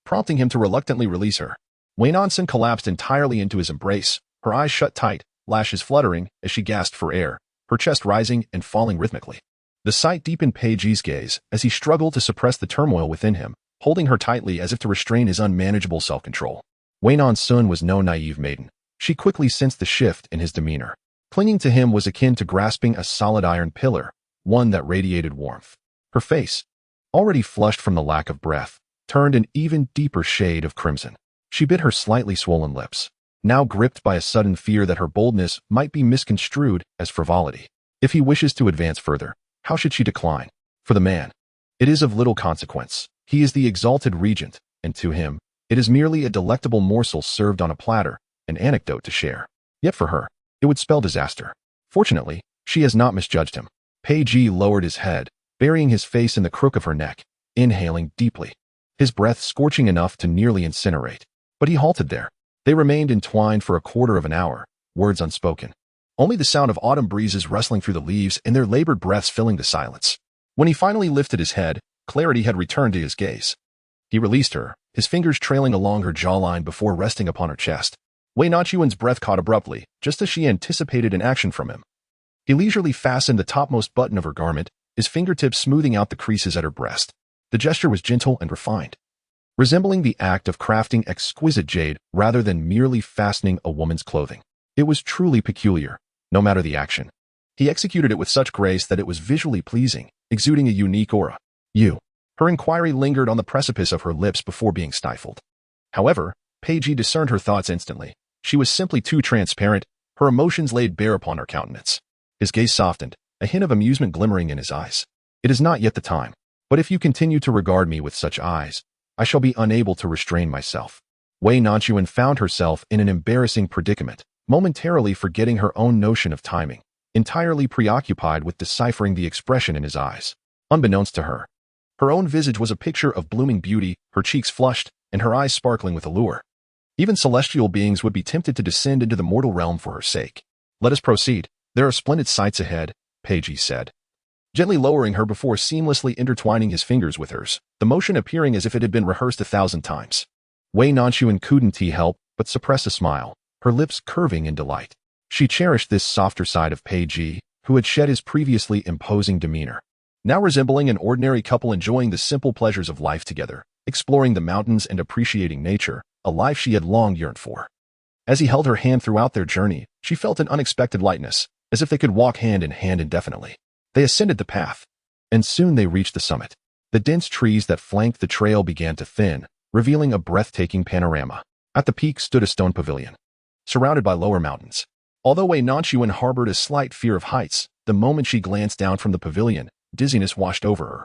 prompting him to reluctantly release her. Wei Nanxun collapsed entirely into his embrace, her eyes shut tight, lashes fluttering as she gasped for air, her chest rising and falling rhythmically. The sight deepened Pei Ji's gaze as he struggled to suppress the turmoil within him, holding her tightly as if to restrain his unmanageable self-control. Wei Nanxun was no naive maiden. She quickly sensed the shift in his demeanor. Clinging to him was akin to grasping a solid iron pillar, one that radiated warmth. Her face, already flushed from the lack of breath, turned an even deeper shade of crimson. She bit her slightly swollen lips, now gripped by a sudden fear that her boldness might be misconstrued as frivolity. If he wishes to advance further, how should she decline? For the man, it is of little consequence. He is the exalted regent, and to him, it is merely a delectable morsel served on a platter, an anecdote to share. Yet for her, it would spell disaster. Fortunately, she has not misjudged him. Pei Ji lowered his head, burying his face in the crook of her neck, inhaling deeply, his breath scorching enough to nearly incinerate. But he halted there. They remained entwined for a quarter of an hour, words unspoken. Only the sound of autumn breezes rustling through the leaves and their labored breaths filling the silence. When he finally lifted his head, clarity had returned to his gaze. He released her, his fingers trailing along her jawline before resting upon her chest. Wei Nanxun's breath caught abruptly, just as she anticipated an action from him. He leisurely fastened the topmost button of her garment, his fingertips smoothing out the creases at her breast. The gesture was gentle and refined, resembling the act of crafting exquisite jade rather than merely fastening a woman's clothing. It was truly peculiar, no matter the action. He executed it with such grace that it was visually pleasing, exuding a unique aura. You. Her inquiry lingered on the precipice of her lips before being stifled. However, Pei Ji discerned her thoughts instantly. She was simply too transparent, her emotions laid bare upon her countenance. His gaze softened, a hint of amusement glimmering in his eyes. It is not yet the time. But if you continue to regard me with such eyes, I shall be unable to restrain myself. Wei Nanxun found herself in an embarrassing predicament, momentarily forgetting her own notion of timing, entirely preoccupied with deciphering the expression in his eyes. Unbeknownst to her, her own visage was a picture of blooming beauty, her cheeks flushed, and her eyes sparkling with allure. Even celestial beings would be tempted to descend into the mortal realm for her sake. Let us proceed. There are splendid sights ahead, Pei Ji said, gently lowering her before seamlessly intertwining his fingers with hers, the motion appearing as if it had been rehearsed 1,000 times. Wei Nanxun couldn't help but suppress a smile, her lips curving in delight. She cherished this softer side of Pei Ji, who had shed his previously imposing demeanor, now resembling an ordinary couple enjoying the simple pleasures of life together, exploring the mountains and appreciating nature, a life she had long yearned for. As he held her hand throughout their journey, she felt an unexpected lightness, as if they could walk hand in hand indefinitely. They ascended the path, and soon they reached the summit. The dense trees that flanked the trail began to thin, revealing a breathtaking panorama. At the peak stood a stone pavilion, surrounded by lower mountains. Although Wei Nanxun harbored a slight fear of heights, the moment she glanced down from the pavilion, dizziness washed over her,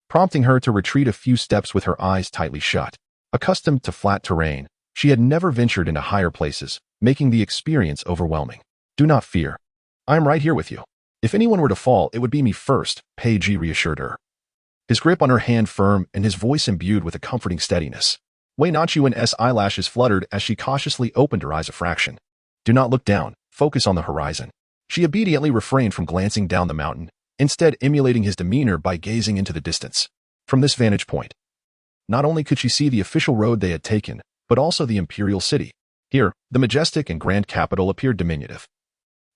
prompting her to retreat a few steps with her eyes tightly shut. Accustomed to flat terrain, she had never ventured into higher places, making the experience overwhelming. Do not fear. I am right here with you. If anyone were to fall, it would be me first, Pei Ji reassured her, his grip on her hand firm and his voice imbued with a comforting steadiness. Wei Nanxun's eyelashes fluttered as she cautiously opened her eyes a fraction. Do not look down, focus on the horizon. She obediently refrained from glancing down the mountain, instead emulating his demeanor by gazing into the distance. From this vantage point, not only could she see the official road they had taken, but also the imperial city. Here, the majestic and grand capital appeared diminutive,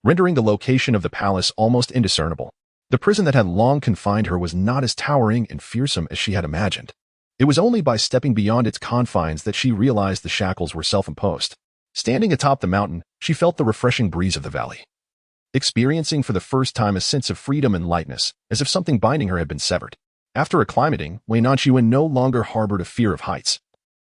rendering the location of the palace almost indiscernible. The prison that had long confined her was not as towering and fearsome as she had imagined. It was only by stepping beyond its confines that she realized the shackles were self-imposed. Standing atop the mountain, she felt the refreshing breeze of the valley, experiencing for the first time a sense of freedom and lightness, as if something binding her had been severed. After acclimating, Wei Nanxun no longer harbored a fear of heights,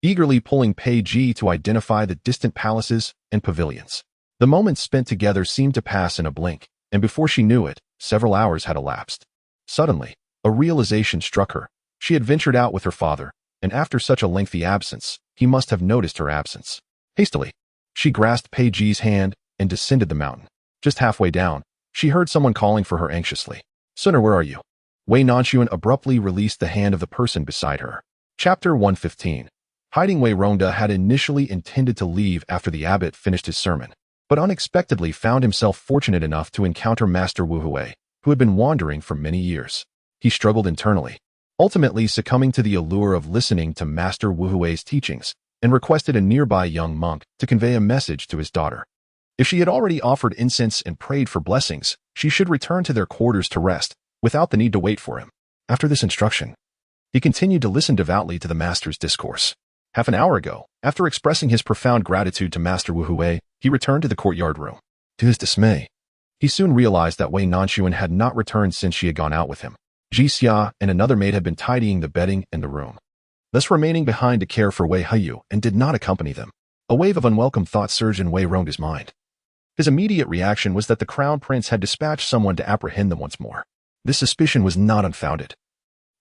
eagerly pulling Pei Ji to identify the distant palaces and pavilions. The moments spent together seemed to pass in a blink, and before she knew it, several hours had elapsed. Suddenly, a realization struck her. She had ventured out with her father, and after such a lengthy absence, he must have noticed her absence. Hastily, she grasped Pei Ji's hand and descended the mountain. Just halfway down, she heard someone calling for her anxiously. "Sooner, where are you?" Wei Nanxun abruptly released the hand of the person beside her. Chapter 115. Hiding. Wei Rongda had initially intended to leave after the abbot finished his sermon, but unexpectedly found himself fortunate enough to encounter Master Wu Hui, who had been wandering for many years. He struggled internally, ultimately succumbing to the allure of listening to Master Wu Hui's teachings, and requested a nearby young monk to convey a message to his daughter. If she had already offered incense and prayed for blessings, she should return to their quarters to rest, without the need to wait for him. After this instruction, he continued to listen devoutly to the master's discourse. Half an hour ago, after expressing his profound gratitude to Master Wu Hui, he returned to the courtyard room. To his dismay, he soon realized that Wei Nanxun had not returned since she had gone out with him. Ji Xia and another maid had been tidying the bedding in the room, thus remaining behind to care for Wei Hayu, and did not accompany them. A wave of unwelcome thoughts surged in Wei Rongda's mind. His immediate reaction was that the crown prince had dispatched someone to apprehend them once more. This suspicion was not unfounded,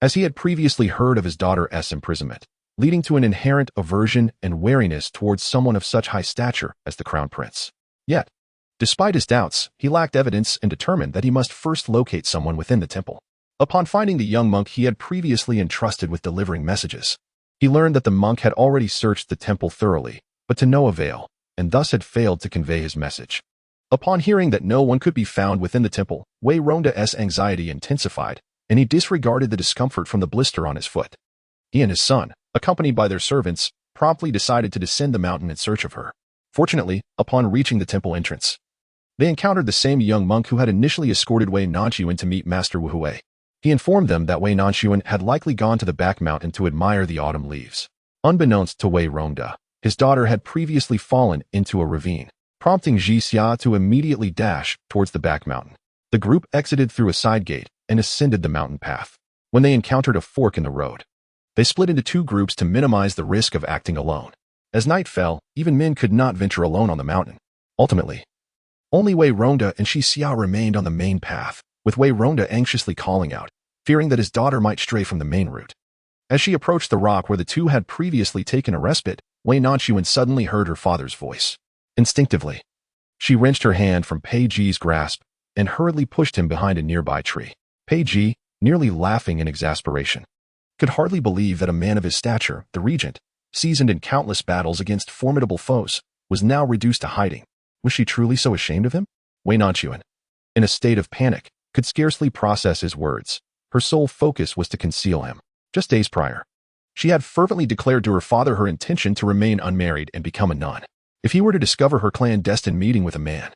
as he had previously heard of his daughter's imprisonment, leading to an inherent aversion and wariness towards someone of such high stature as the crown prince. Yet, despite his doubts, he lacked evidence and determined that he must first locate someone within the temple. Upon finding the young monk he had previously entrusted with delivering messages, he learned that the monk had already searched the temple thoroughly, but to no avail, and thus had failed to convey his message. Upon hearing that no one could be found within the temple, Wei Rongda's anxiety intensified, and he disregarded the discomfort from the blister on his foot. He and his son, accompanied by their servants, promptly decided to descend the mountain in search of her. Fortunately, upon reaching the temple entrance, they encountered the same young monk who had initially escorted Wei Nanxun to meet Master Wu Hui. He informed them that Wei Nanxun had likely gone to the back mountain to admire the autumn leaves. Unbeknownst to Wei Rongda, his daughter had previously fallen into a ravine, prompting Ji Xia to immediately dash towards the back mountain. The group exited through a side gate and ascended the mountain path. When they encountered a fork in the road, they split into two groups to minimize the risk of acting alone. As night fell, even men could not venture alone on the mountain. Ultimately, only Wei Rongda and Ji Xia remained on the main path, with Wei Rongda anxiously calling out, fearing that his daughter might stray from the main route. As she approached the rock where the two had previously taken a respite, Wei Nanxun suddenly heard her father's voice. Instinctively, she wrenched her hand from Pei Ji's grasp and hurriedly pushed him behind a nearby tree. Pei Ji, nearly laughing in exasperation, could hardly believe that a man of his stature, the regent, seasoned in countless battles against formidable foes, was now reduced to hiding. Was she truly so ashamed of him? Wei Nanxun, in a state of panic, could scarcely process his words. Her sole focus was to conceal him. Just days prior, she had fervently declared to her father her intention to remain unmarried and become a nun. If he were to discover her clandestine meeting with a man,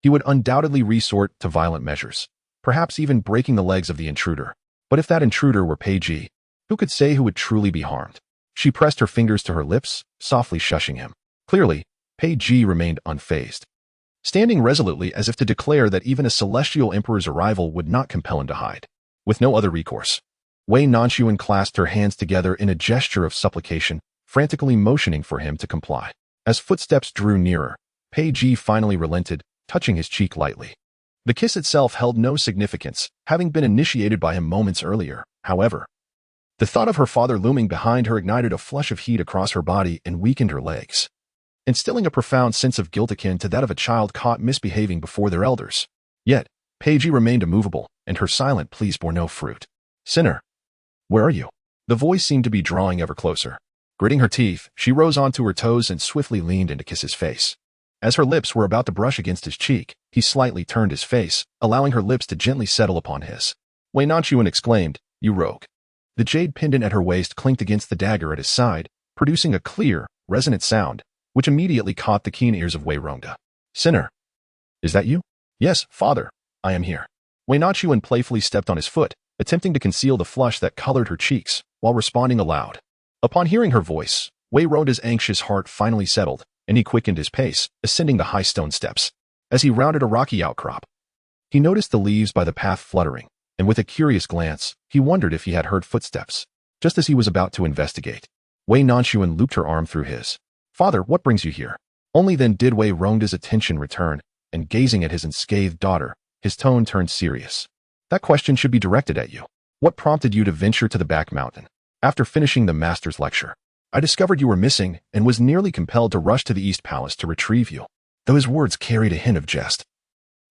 he would undoubtedly resort to violent measures, perhaps even breaking the legs of the intruder. But if that intruder were Pei Ji, who could say who would truly be harmed? She pressed her fingers to her lips, softly shushing him. Clearly, Pei Ji remained unfazed, standing resolutely as if to declare that even a celestial emperor's arrival would not compel him to hide. With no other recourse, Wei Nanxun clasped her hands together in a gesture of supplication, frantically motioning for him to comply. As footsteps drew nearer, Pei Ji finally relented, touching his cheek lightly. The kiss itself held no significance, having been initiated by him moments earlier. However, the thought of her father looming behind her ignited a flush of heat across her body and weakened her legs, instilling a profound sense of guilt akin to that of a child caught misbehaving before their elders. Yet, Pei Ji remained immovable, and her silent pleas bore no fruit. "Sinner, where are you?" The voice seemed to be drawing ever closer. Gritting her teeth, she rose onto her toes and swiftly leaned in to kiss his face. As her lips were about to brush against his cheek, he slightly turned his face, allowing her lips to gently settle upon his. Wei Nanxun exclaimed, "You rogue." The jade pendant at her waist clinked against the dagger at his side, producing a clear, resonant sound, which immediately caught the keen ears of Wei Rongda. "Sinner, is that you?" "Yes, father, I am here." Wei Nanxun playfully stepped on his foot, attempting to conceal the flush that colored her cheeks, while responding aloud. Upon hearing her voice, Wei Rongda's anxious heart finally settled, and he quickened his pace, ascending the high stone steps. As he rounded a rocky outcrop, he noticed the leaves by the path fluttering, and with a curious glance, he wondered if he had heard footsteps. Just as he was about to investigate, Wei Nanxun looped her arm through his. "Father, what brings you here?" Only then did Wei Rongda's attention return, and gazing at his unscathed daughter, his tone turned serious. "That question should be directed at you." What prompted you to venture to the back mountain? After finishing the master's lecture, I discovered you were missing and was nearly compelled to rush to the East Palace to retrieve you. Though his words carried a hint of jest,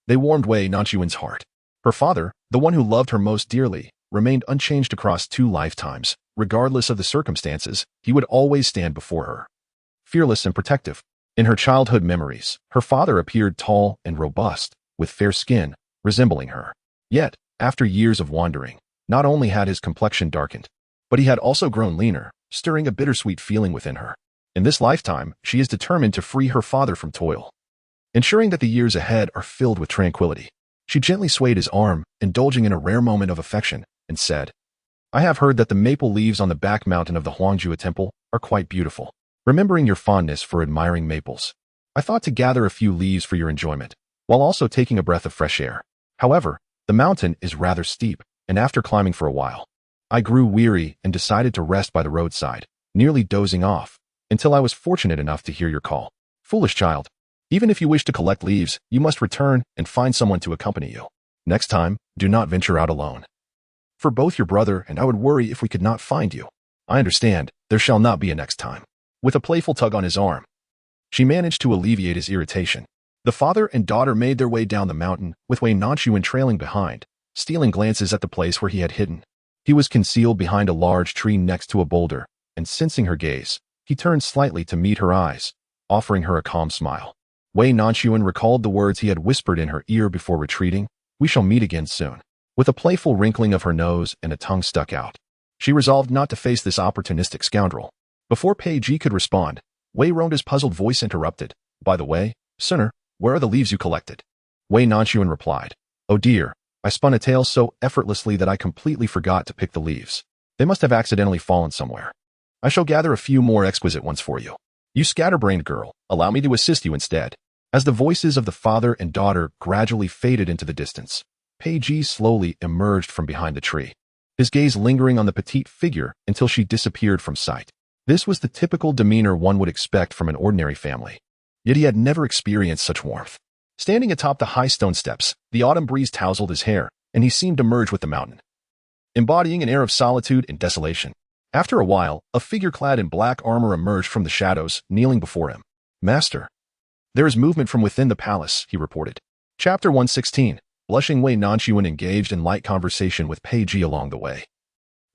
they warmed Wei Nanxun's heart. Her father, the one who loved her most dearly, remained unchanged across 2 lifetimes. Regardless of the circumstances, he would always stand before her, fearless and protective. In her childhood memories, her father appeared tall and robust, with fair skin, resembling her. Yet, after years of wandering, not only had his complexion darkened, but he had also grown leaner, stirring a bittersweet feeling within her. In this lifetime, she is determined to free her father from toil, ensuring that the years ahead are filled with tranquility. She gently swayed his arm, indulging in a rare moment of affection, and said, I have heard that the maple leaves on the back mountain of the Huangjue Temple are quite beautiful. Remembering your fondness for admiring maples, I thought to gather a few leaves for your enjoyment, while also taking a breath of fresh air. However, the mountain is rather steep, and after climbing for a while, I grew weary and decided to rest by the roadside, nearly dozing off, until I was fortunate enough to hear your call. Foolish child, even if you wish to collect leaves, you must return and find someone to accompany you. Next time, do not venture out alone. For both your brother and I would worry if we could not find you. I understand, there shall not be a next time. With a playful tug on his arm, she managed to alleviate his irritation. The father and daughter made their way down the mountain, with Wei Nanxun trailing behind, stealing glances at the place where he had hidden. He was concealed behind a large tree next to a boulder, and sensing her gaze, he turned slightly to meet her eyes, offering her a calm smile. Wei Nanxun recalled the words he had whispered in her ear before retreating, we shall meet again soon. With a playful wrinkling of her nose and a tongue stuck out, she resolved not to face this opportunistic scoundrel. Before Pei Ji could respond, Wei Ronda's puzzled voice interrupted. By the way, sinner, where are the leaves you collected? Wei Nanxun replied, oh dear, I spun a tale so effortlessly that I completely forgot to pick the leaves. They must have accidentally fallen somewhere. I shall gather a few more exquisite ones for you. You scatterbrained girl, allow me to assist you instead. As the voices of the father and daughter gradually faded into the distance, Pei Ji slowly emerged from behind the tree, his gaze lingering on the petite figure until she disappeared from sight. This was the typical demeanor one would expect from an ordinary family. Yet he had never experienced such warmth. Standing atop the high stone steps, the autumn breeze tousled his hair, and he seemed to merge with the mountain, embodying an air of solitude and desolation. After a while, a figure clad in black armor emerged from the shadows, kneeling before him. Master, there is movement from within the palace, he reported. Chapter 116. Blushing Wei Nanxun engaged in light conversation with Pei Ji along the way.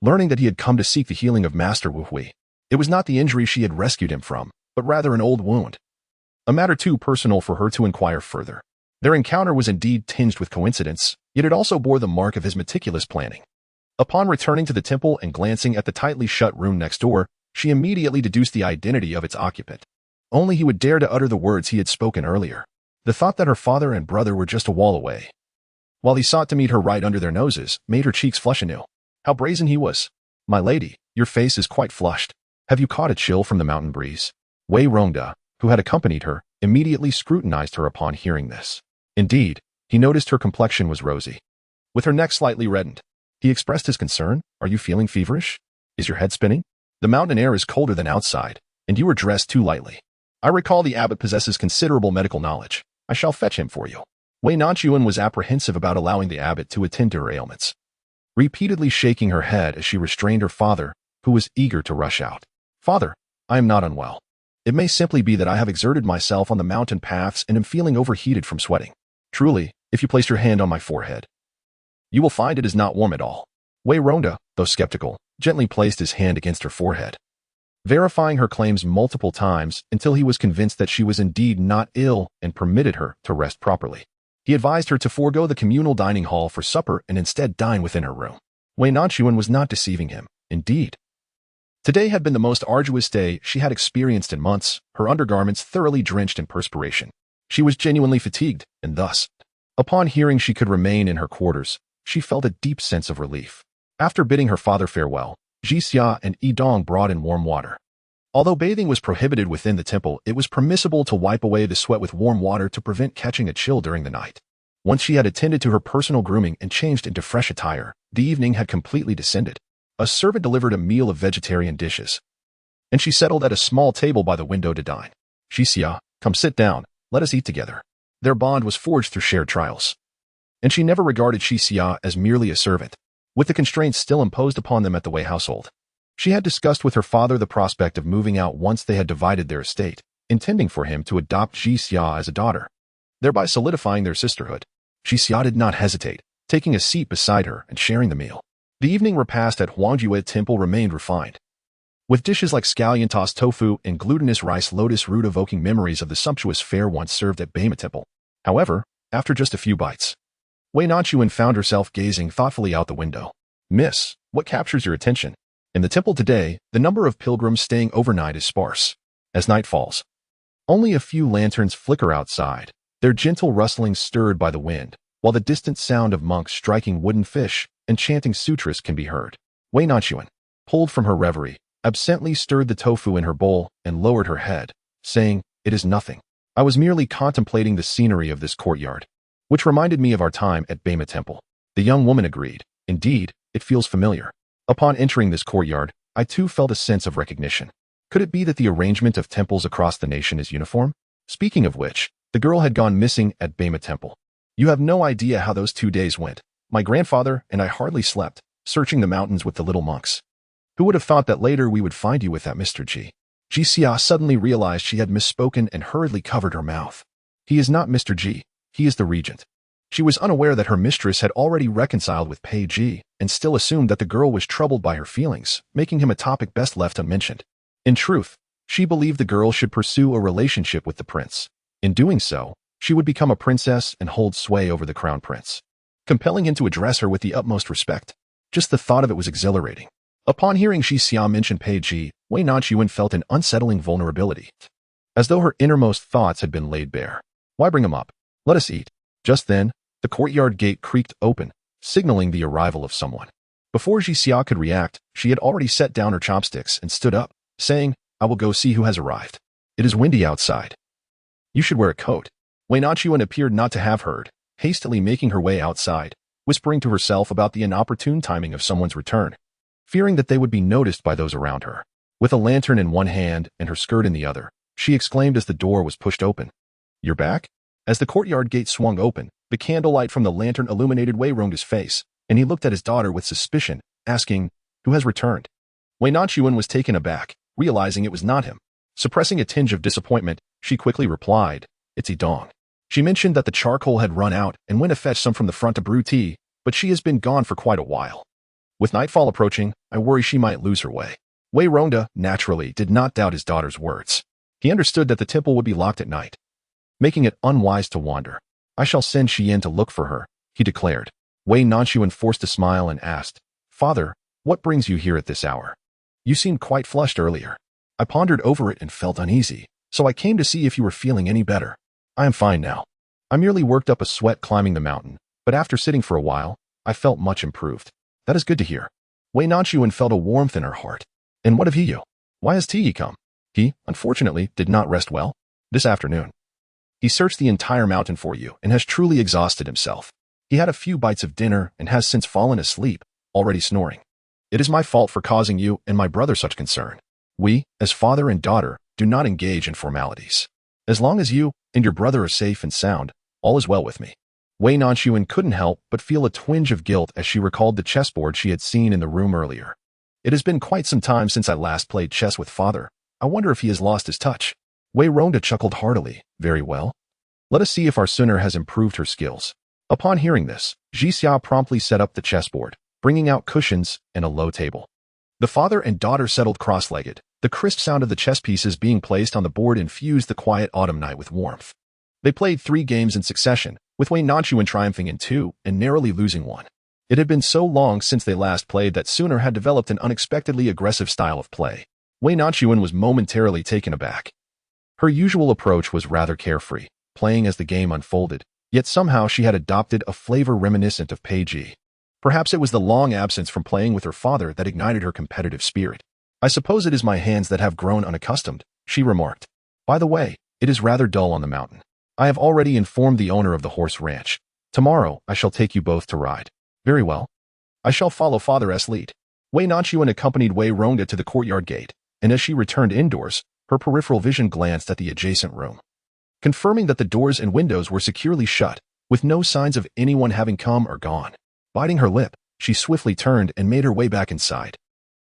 Learning that he had come to seek the healing of Master Wu Hui, it was not the injury she had rescued him from, but rather an old wound. A matter too personal for her to inquire further. Their encounter was indeed tinged with coincidence, yet it also bore the mark of his meticulous planning. Upon returning to the temple and glancing at the tightly shut room next door, she immediately deduced the identity of its occupant. Only he would dare to utter the words he had spoken earlier. The thought that her father and brother were just a wall away, while he sought to meet her right under their noses, made her cheeks flush anew. How brazen he was. My lady, your face is quite flushed. Have you caught a chill from the mountain breeze? Wei Rongda, who had accompanied her, immediately scrutinized her upon hearing this. Indeed, he noticed her complexion was rosy, with her neck slightly reddened. He expressed his concern. Are you feeling feverish? Is your head spinning? The mountain air is colder than outside, and you are dressed too lightly. I recall the abbot possesses considerable medical knowledge. I shall fetch him for you. Wei Nanxun was apprehensive about allowing the abbot to attend to her ailments, repeatedly shaking her head as she restrained her father, who was eager to rush out. Father, I am not unwell. It may simply be that I have exerted myself on the mountain paths and am feeling overheated from sweating. Truly, if you place your hand on my forehead, you will find it is not warm at all. Wei Ronda, though skeptical, gently placed his hand against her forehead, verifying her claims multiple times until he was convinced that she was indeed not ill and permitted her to rest properly. He advised her to forego the communal dining hall for supper and instead dine within her room. Wei Nanxun was not deceiving him. Indeed, today had been the most arduous day she had experienced in months, her undergarments thoroughly drenched in perspiration. She was genuinely fatigued, and thus, upon hearing she could remain in her quarters, she felt a deep sense of relief. After bidding her father farewell, Jixia and Yidong brought in warm water. Although bathing was prohibited within the temple, it was permissible to wipe away the sweat with warm water to prevent catching a chill during the night. Once she had attended to her personal grooming and changed into fresh attire, the evening had completely descended. A servant delivered a meal of vegetarian dishes, and she settled at a small table by the window to dine. Jixia, come sit down, let us eat together. Their bond was forged through shared trials, and she never regarded Jixia as merely a servant. with the constraints still imposed upon them at the Wei household. She had discussed with her father the prospect of moving out once they had divided their estate, intending for him to adopt Ji Xia as a daughter, thereby solidifying their sisterhood. Ji Xia did not hesitate, taking a seat beside her and sharing the meal. The evening repast at Huangjiwei Temple remained refined, with dishes like scallion tossed tofu and glutinous rice lotus root evoking memories of the sumptuous fare once served at Bema Temple. However, after just a few bites, Wei Nanxun found herself gazing thoughtfully out the window. "Miss, what captures your attention?" In the temple today, the number of pilgrims staying overnight is sparse. As night falls, only a few lanterns flicker outside, their gentle rustling stirred by the wind, while the distant sound of monks striking wooden fish and chanting sutras can be heard. Wei Nanxun, pulled from her reverie, absently stirred the tofu in her bowl and lowered her head, saying, "It is nothing. I was merely contemplating the scenery of this courtyard, which reminded me of our time at Bema Temple." The young woman agreed. "Indeed, it feels familiar." Upon entering this courtyard, I too felt a sense of recognition. Could it be that the arrangement of temples across the nation is uniform? Speaking of which, the girl had gone missing at Bema Temple. You have no idea how those 2 days went. My grandfather and I hardly slept, searching the mountains with the little monks. Who would have thought that later we would find you with that Mr. Ji? Ji Xia suddenly realized she had misspoken and hurriedly covered her mouth. "He is not Mr. Ji, he is the regent." She was unaware that her mistress had already reconciled with Pei Ji and still assumed that the girl was troubled by her feelings, making him a topic best left unmentioned. In truth, she believed the girl should pursue a relationship with the prince. In doing so, she would become a princess and hold sway over the crown prince, compelling him to address her with the utmost respect. Just the thought of it was exhilarating. Upon hearing Ji Xia mention Pei Ji, Wei Nanxun felt an unsettling vulnerability, as though her innermost thoughts had been laid bare. "Why bring him up? Let us eat." Just then, the courtyard gate creaked open, signaling the arrival of someone. Before Ji Xia could react, she had already set down her chopsticks and stood up, saying, "I will go see who has arrived. It is windy outside. You should wear a coat." Wei Nanxun appeared not to have heard, hastily making her way outside, whispering to herself about the inopportune timing of someone's return, fearing that they would be noticed by those around her. With a lantern in one hand and her skirt in the other, she exclaimed as the door was pushed open, "You're back?" As the courtyard gate swung open, the candlelight from the lantern illuminated Wei Rongda's face, and he looked at his daughter with suspicion, asking, "Who has returned?" Wei Nanxun was taken aback, realizing it was not him. Suppressing a tinge of disappointment, she quickly replied, "It's Yidong." She mentioned that the charcoal had run out and went to fetch some from the front to brew tea, but she has been gone for quite a while. With nightfall approaching, I worry she might lose her way. Wei Rongda, naturally, did not doubt his daughter's words. He understood that the temple would be locked at night, making it unwise to wander. "I shall send Xian to look for her," he declared. Wei Nanxun forced a smile and asked, "Father, what brings you here at this hour? You seemed quite flushed earlier." "I pondered over it and felt uneasy, so I came to see if you were feeling any better." "I am fine now. I merely worked up a sweat climbing the mountain, but after sitting for a while, I felt much improved." "That is good to hear." Wei Nanxun felt a warmth in her heart. "And what of Hiyu? Why has Tiyi come?" "He, unfortunately, did not rest well. This afternoon, he searched the entire mountain for you and has truly exhausted himself. He had a few bites of dinner and has since fallen asleep, already snoring. It is my fault for causing you and my brother such concern. We, as father and daughter, do not engage in formalities. As long as you and your brother are safe and sound, all is well with me." Wei Nanxun couldn't help but feel a twinge of guilt as she recalled the chessboard she had seen in the room earlier. "It has been quite some time since I last played chess with father. I wonder if he has lost his touch." Wei Rongda chuckled heartily. "Very well. Let us see if our Suner has improved her skills." Upon hearing this, Ji Xia promptly set up the chessboard, bringing out cushions and a low table. The father and daughter settled cross-legged. The crisp sound of the chess pieces being placed on the board infused the quiet autumn night with warmth. They played 3 games in succession, with Wei Nanxun triumphing in 2 and narrowly losing 1. It had been so long since they last played that Suner had developed an unexpectedly aggressive style of play. Wei Nanxun was momentarily taken aback. Her usual approach was rather carefree, playing as the game unfolded, yet somehow she had adopted a flavor reminiscent of Pei Ji. Perhaps it was the long absence from playing with her father that ignited her competitive spirit. "I suppose it is my hands that have grown unaccustomed," she remarked. "By the way, it is rather dull on the mountain. I have already informed the owner of the horse ranch. Tomorrow I shall take you both to ride." "Very well. I shall follow father's lead." Wei Nanxun accompanied Wei Rongda to the courtyard gate, and as she returned indoors, her peripheral vision glanced at the adjacent room, confirming that the doors and windows were securely shut, with no signs of anyone having come or gone. Biting her lip, She swiftly turned and made her way back inside.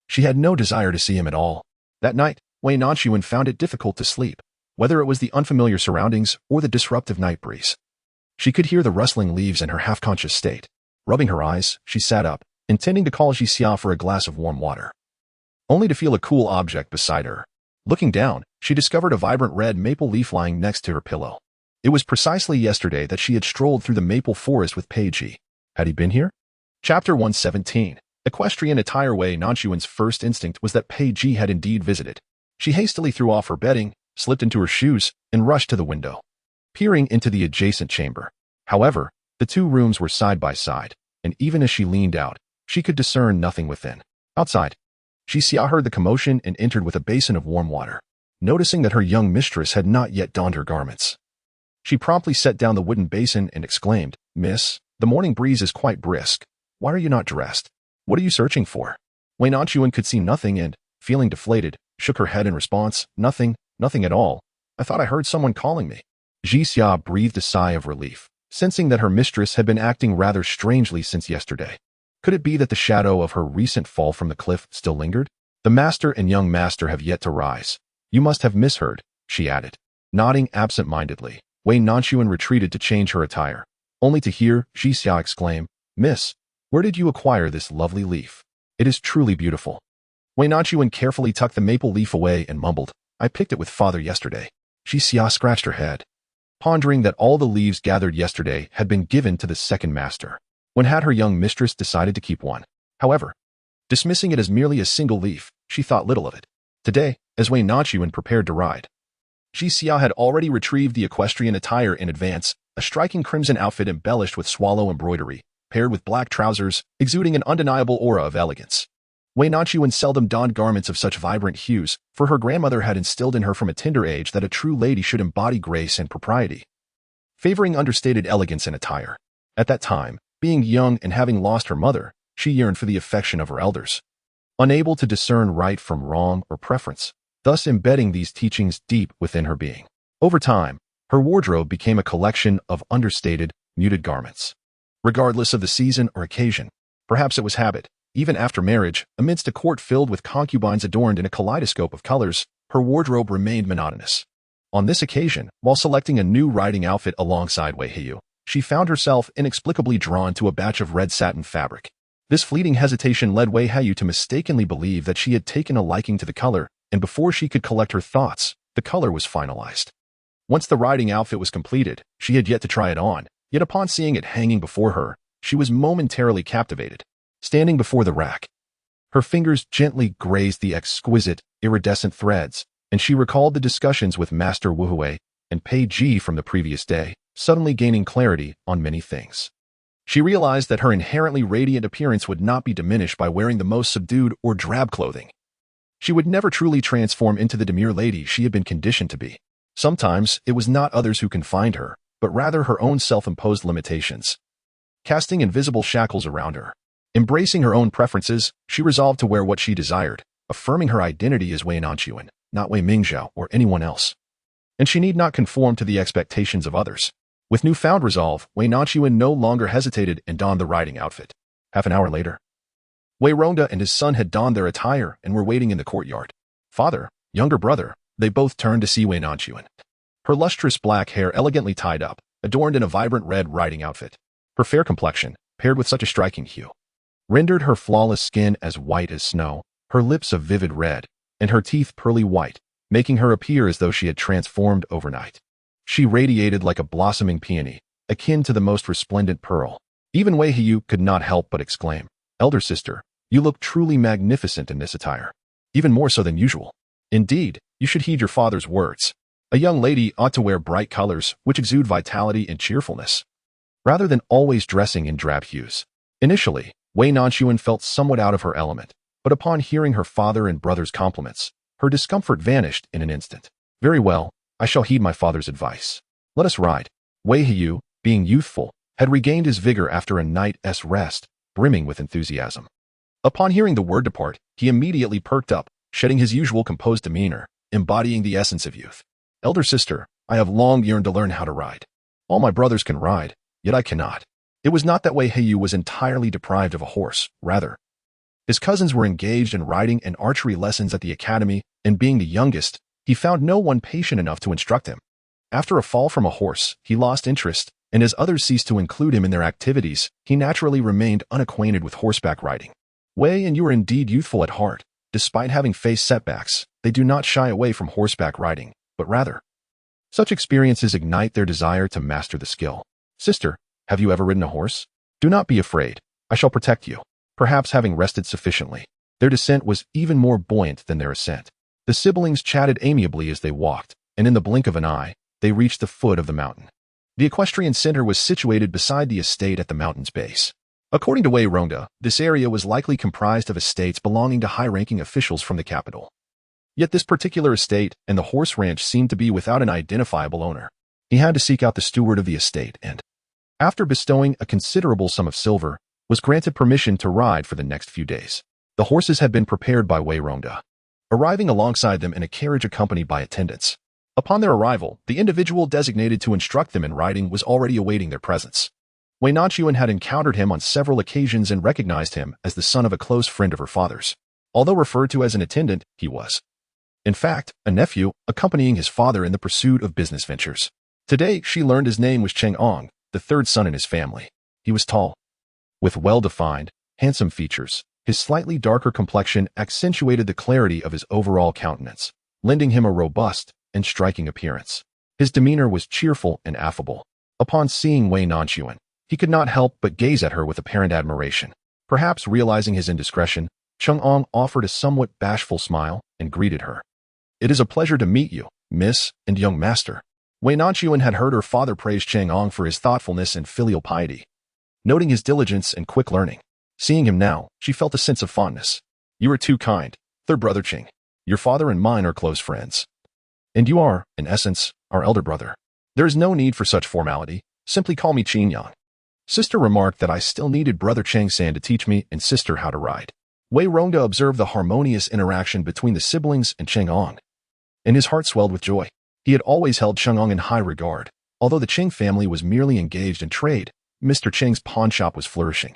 She had no desire to see him at all. That night, Wei Nanxun found it difficult to sleep, whether it was the unfamiliar surroundings or the disruptive night breeze. She could hear the rustling leaves in her half-conscious state. Rubbing her eyes, she sat up, intending to call Xia for a glass of warm water, only to feel a cool object beside her. Looking down, she discovered a vibrant red maple leaf lying next to her pillow. It was precisely yesterday that she had strolled through the maple forest with Pei Ji. Had he been here? Chapter 117. Equestrian attire. Wei Nanxuan's first instinct was that Pei Ji had indeed visited. She hastily threw off her bedding, slipped into her shoes, and rushed to the window, peering into the adjacent chamber. However, the two rooms were side by side, and even as she leaned out, she could discern nothing within. Outside, Xia heard the commotion and entered with a basin of warm water. Noticing that her young mistress had not yet donned her garments, she promptly set down the wooden basin and exclaimed, "Miss, the morning breeze is quite brisk. Why are you not dressed? What are you searching for?" Wei Nanxun could see nothing and, feeling deflated, shook her head in response. Nothing at all. I thought I heard someone calling me." Xia breathed a sigh of relief, sensing that her mistress had been acting rather strangely since yesterday. Could it be that the shadow of her recent fall from the cliff still lingered? "The master and young master have yet to rise. You must have misheard," she added. Nodding absent-mindedly, Wei Nanxun retreated to change her attire, only to hear Xia exclaim, "Miss, where did you acquire this lovely leaf? It is truly beautiful." Wei Nanxun carefully tucked the maple leaf away and mumbled, "I picked it with father yesterday." Xia scratched her head, pondering that all the leaves gathered yesterday had been given to the second master. When had her young mistress decided to keep one? However, dismissing it as merely a single leaf, she thought little of it. Today, as Wei Nanxun prepared to ride, Xia had already retrieved the equestrian attire in advance, a striking crimson outfit embellished with swallow embroidery, paired with black trousers, exuding an undeniable aura of elegance. Wei Nanxun seldom donned garments of such vibrant hues, for her grandmother had instilled in her from a tender age that a true lady should embody grace and propriety, favoring understated elegance in attire. At that time, being young and having lost her mother, she yearned for the affection of her elders, unable to discern right from wrong or preference, thus embedding these teachings deep within her being. Over time, her wardrobe became a collection of understated, muted garments. Regardless of the season or occasion, perhaps it was habit, even after marriage, amidst a court filled with concubines adorned in a kaleidoscope of colors, her wardrobe remained monotonous. On this occasion, while selecting a new riding outfit alongside Wei Hiyu, she found herself inexplicably drawn to a batch of red satin fabric. This fleeting hesitation led Wei Hiyu to mistakenly believe that she had taken a liking to the color, and before she could collect her thoughts, the color was finalized. Once the riding outfit was completed, she had yet to try it on, yet upon seeing it hanging before her, she was momentarily captivated. Standing before the rack, her fingers gently grazed the exquisite, iridescent threads, and she recalled the discussions with Master Wu Hui and Pei Ji from the previous day, suddenly gaining clarity on many things. She realized that her inherently radiant appearance would not be diminished by wearing the most subdued or drab clothing. She would never truly transform into the demure lady she had been conditioned to be. Sometimes it was not others who confined her, but rather her own self-imposed limitations, casting invisible shackles around her. Embracing her own preferences, she resolved to wear what she desired, affirming her identity as Wei Nanxun, not Wei Mingzhao or anyone else. And she need not conform to the expectations of others. With newfound resolve, Wei Nanxun no longer hesitated and donned the riding outfit. Half an hour later, Wei Rongda and his son had donned their attire and were waiting in the courtyard. Father, younger brother, they both turned to see Wei Nanxun. Her lustrous black hair elegantly tied up, adorned in a vibrant red riding outfit. Her fair complexion, paired with such a striking hue, rendered her flawless skin as white as snow, her lips a vivid red, and her teeth pearly white, making her appear as though she had transformed overnight. She radiated like a blossoming peony, akin to the most resplendent pearl. Even Wei Hiyu could not help but exclaim, "Elder sister, you look truly magnificent in this attire, even more so than usual. Indeed, you should heed your father's words. A young lady ought to wear bright colors which exude vitality and cheerfulness, rather than always dressing in drab hues." Initially, Wei Nanxun felt somewhat out of her element, but upon hearing her father and brother's compliments, her discomfort vanished in an instant. "Very well, I shall heed my father's advice. Let us ride." Wei Hiyu, being youthful, had regained his vigor after a night's rest, brimming with enthusiasm. Upon hearing the word depart, he immediately perked up, shedding his usual composed demeanor, embodying the essence of youth. "Elder sister, I have long yearned to learn how to ride. All my brothers can ride, yet I cannot. It was not that Wei Heiyu was entirely deprived of a horse. Rather, his cousins were engaged in riding and archery lessons at the academy, and being the youngest, he found no one patient enough to instruct him. After a fall from a horse, he lost interest, and as others ceased to include him in their activities, he naturally remained unacquainted with horseback riding. Wei and you are indeed youthful at heart. Despite having faced setbacks, they do not shy away from horseback riding, but rather, such experiences ignite their desire to master the skill. Sister, have you ever ridden a horse? Do not be afraid. I shall protect you. Perhaps having rested sufficiently, their descent was even more buoyant than their ascent. The siblings chatted amiably as they walked, and in the blink of an eye, they reached the foot of the mountain. The equestrian center was situated beside the estate at the mountain's base. According to Wei Rongda, this area was likely comprised of estates belonging to high-ranking officials from the capital. Yet this particular estate and the horse ranch seemed to be without an identifiable owner. He had to seek out the steward of the estate and, after bestowing a considerable sum of silver, was granted permission to ride for the next few days. The horses had been prepared by Wei Rongda, arriving alongside them in a carriage accompanied by attendants. Upon their arrival, the individual designated to instruct them in riding was already awaiting their presence. Wei Nanxun had encountered him on several occasions and recognized him as the son of a close friend of her father's. Although referred to as an attendant, he was, in fact, a nephew accompanying his father in the pursuit of business ventures. Today, she learned his name was Cheng Ong, the third son in his family. He was tall, with well-defined, handsome features. His slightly darker complexion accentuated the clarity of his overall countenance, lending him a robust and striking appearance. His demeanor was cheerful and affable. Upon seeing Wei Nanxun, he could not help but gaze at her with apparent admiration. Perhaps realizing his indiscretion, Cheng Ong offered a somewhat bashful smile and greeted her. "It is a pleasure to meet you, miss and young master." Wei Nanxun had heard her father praise Cheng Ong for his thoughtfulness and filial piety, noting his diligence and quick learning. Seeing him now, she felt a sense of fondness. "You are too kind, third brother Cheng. Your father and mine are close friends. And you are, in essence, our elder brother. There is no need for such formality. Simply call me Qin Yang." Sister remarked that I still needed brother Cheng San to teach me and sister how to ride. Wei Rongda observed the harmonious interaction between the siblings and Cheng Ong, and his heart swelled with joy. He had always held Cheng Ong in high regard. Although the Cheng family was merely engaged in trade, Mr. Cheng's pawn shop was flourishing,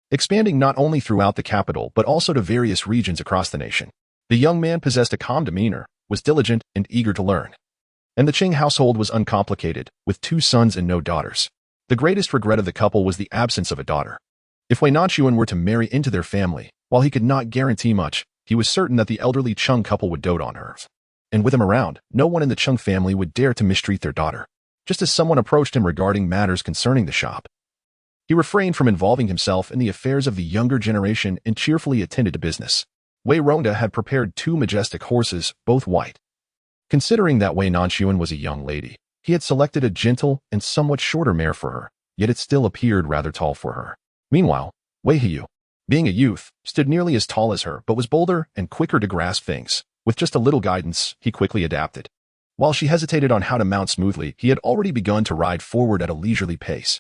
expanding not only throughout the capital but also to various regions across the nation. The young man possessed a calm demeanor, was diligent and eager to learn, and the Cheng household was uncomplicated, with 2 sons and no daughters. The greatest regret of the couple was the absence of a daughter. If Wei Nanxun were to marry into their family, while he could not guarantee much, he was certain that the elderly Chung couple would dote on her. And with him around, no one in the Chung family would dare to mistreat their daughter. Just as someone approached him regarding matters concerning the shop, he refrained from involving himself in the affairs of the younger generation and cheerfully attended to business. Wei Rongda had prepared 2 majestic horses, both white. Considering that Wei Nanxun was a young lady, he had selected a gentle and somewhat shorter mare for her, yet it still appeared rather tall for her. Meanwhile, Wei Heiyu, being a youth, stood nearly as tall as her but was bolder and quicker to grasp things. With just a little guidance, he quickly adapted. While she hesitated on how to mount smoothly, he had already begun to ride forward at a leisurely pace.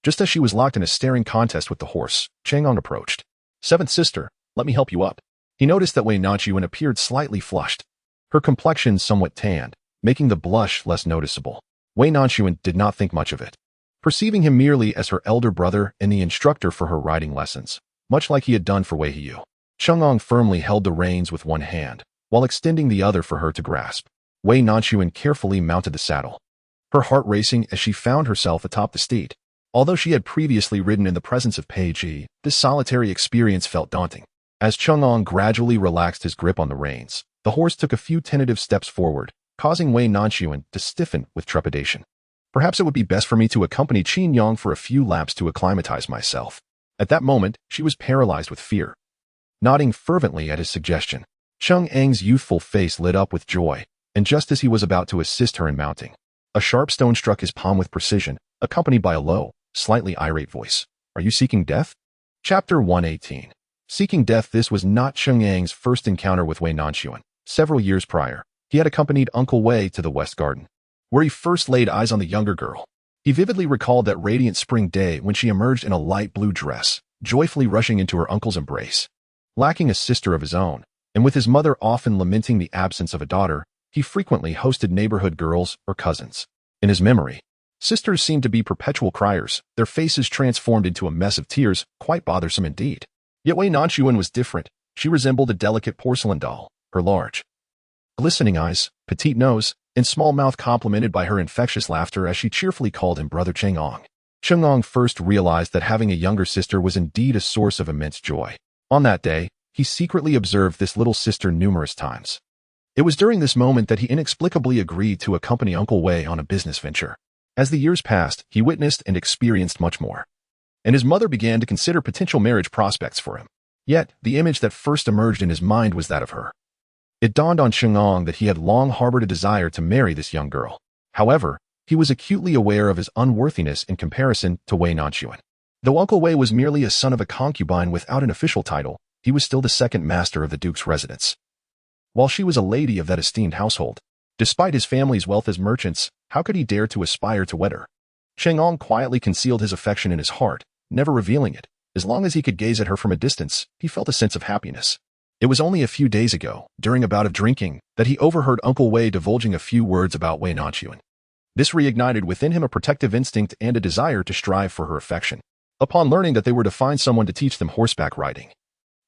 Just as she was locked in a staring contest with the horse, Cheng Ong approached. "Seventh sister, let me help you up." He noticed that Wei Nanxun appeared slightly flushed, her complexion somewhat tanned, making the blush less noticeable. Wei Nanxun did not think much of it, perceiving him merely as her elder brother and the instructor for her riding lessons, much like he had done for Wei Heiyu. Cheng Ong firmly held the reins with one hand, while extending the other for her to grasp. Wei Nanxun carefully mounted the saddle, her heart racing as she found herself atop the steed. Although she had previously ridden in the presence of Pei Ji, this solitary experience felt daunting. As Cheng Ong gradually relaxed his grip on the reins, the horse took a few tentative steps forward, causing Wei Nanxun to stiffen with trepidation. Perhaps it would be best for me to accompany Qin Yang for a few laps to acclimatize myself. At that moment, she was paralyzed with fear. Nodding fervently at his suggestion, Cheng Ang's youthful face lit up with joy, and just as he was about to assist her in mounting, a sharp stone struck his palm with precision, accompanied by a low, slightly irate voice. "Are you seeking death?" Chapter 118. Seeking death. This was not Cheng Ang's first encounter with Wei Nanxun. Several years prior, he had accompanied Uncle Wei to the West Garden, where he first laid eyes on the younger girl. He vividly recalled that radiant spring day when she emerged in a light blue dress, joyfully rushing into her uncle's embrace. Lacking a sister of his own, and with his mother often lamenting the absence of a daughter, he frequently hosted neighborhood girls or cousins. In his memory, Sisters seemed to be perpetual criers, their faces transformed into a mess of tears, quite bothersome indeed. Yet Wei Nanxun was different. She resembled a delicate porcelain doll, her large, glistening eyes, petite nose, and small mouth complemented by her infectious laughter as she cheerfully called him Brother Chang'ong. Chang'ong first realized that having a younger sister was indeed a source of immense joy. On that day, he secretly observed this little sister numerous times. It was during this moment that he inexplicably agreed to accompany Uncle Wei on a business venture. As the years passed, he witnessed and experienced much more, and his mother began to consider potential marriage prospects for him. Yet, the image that first emerged in his mind was that of her. It dawned on Chang'ong that he had long harbored a desire to marry this young girl. However, he was acutely aware of his unworthiness in comparison to Wei Nanxun. Though Uncle Wei was merely a son of a concubine without an official title, he was still the second master of the duke's residence, while she was a lady of that esteemed household. Despite his family's wealth as merchants, how could he dare to aspire to wed her? Chang'ong quietly concealed his affection in his heart, never revealing it. As long as he could gaze at her from a distance, he felt a sense of happiness. It was only a few days ago, during a bout of drinking, that he overheard Uncle Wei divulging a few words about Wei Nanxun. This reignited within him a protective instinct and a desire to strive for her affection. Upon learning that they were to find someone to teach them horseback riding,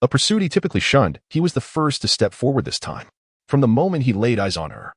a pursuit he typically shunned, he was the first to step forward this time. From the moment he laid eyes on her,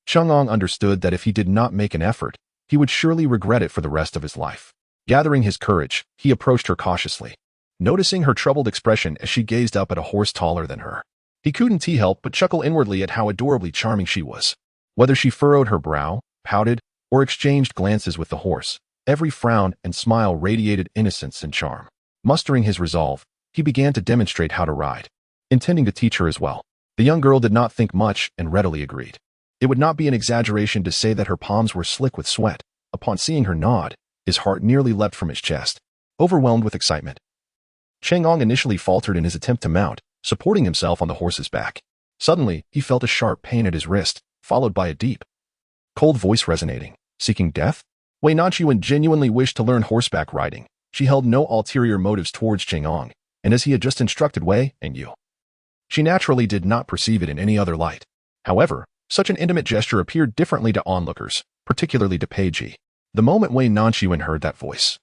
Chang'ong understood that if he did not make an effort, he would surely regret it for the rest of his life. Gathering his courage, he approached her cautiously, noticing her troubled expression as she gazed up at a horse taller than her. He couldn't help but chuckle inwardly at how adorably charming she was. Whether she furrowed her brow, pouted, or exchanged glances with the horse, every frown and smile radiated innocence and charm. Mustering his resolve, he began to demonstrate how to ride, intending to teach her as well. The young girl did not think much and readily agreed. It would not be an exaggeration to say that her palms were slick with sweat. Upon seeing her nod, his heart nearly leapt from his chest, overwhelmed with excitement. Chang'ong initially faltered in his attempt to mount, supporting himself on the horse's back. Suddenly, he felt a sharp pain at his wrist, followed by a deep, cold voice resonating, seeking death? Wei Nanxun genuinely wished to learn horseback riding. She held no ulterior motives towards Chang'ong, and as he had just instructed Wei and Yu, she naturally did not perceive it in any other light. However, such an intimate gesture appeared differently to onlookers, particularly to Pei Ji. The moment Wei Nanxun heard that voice,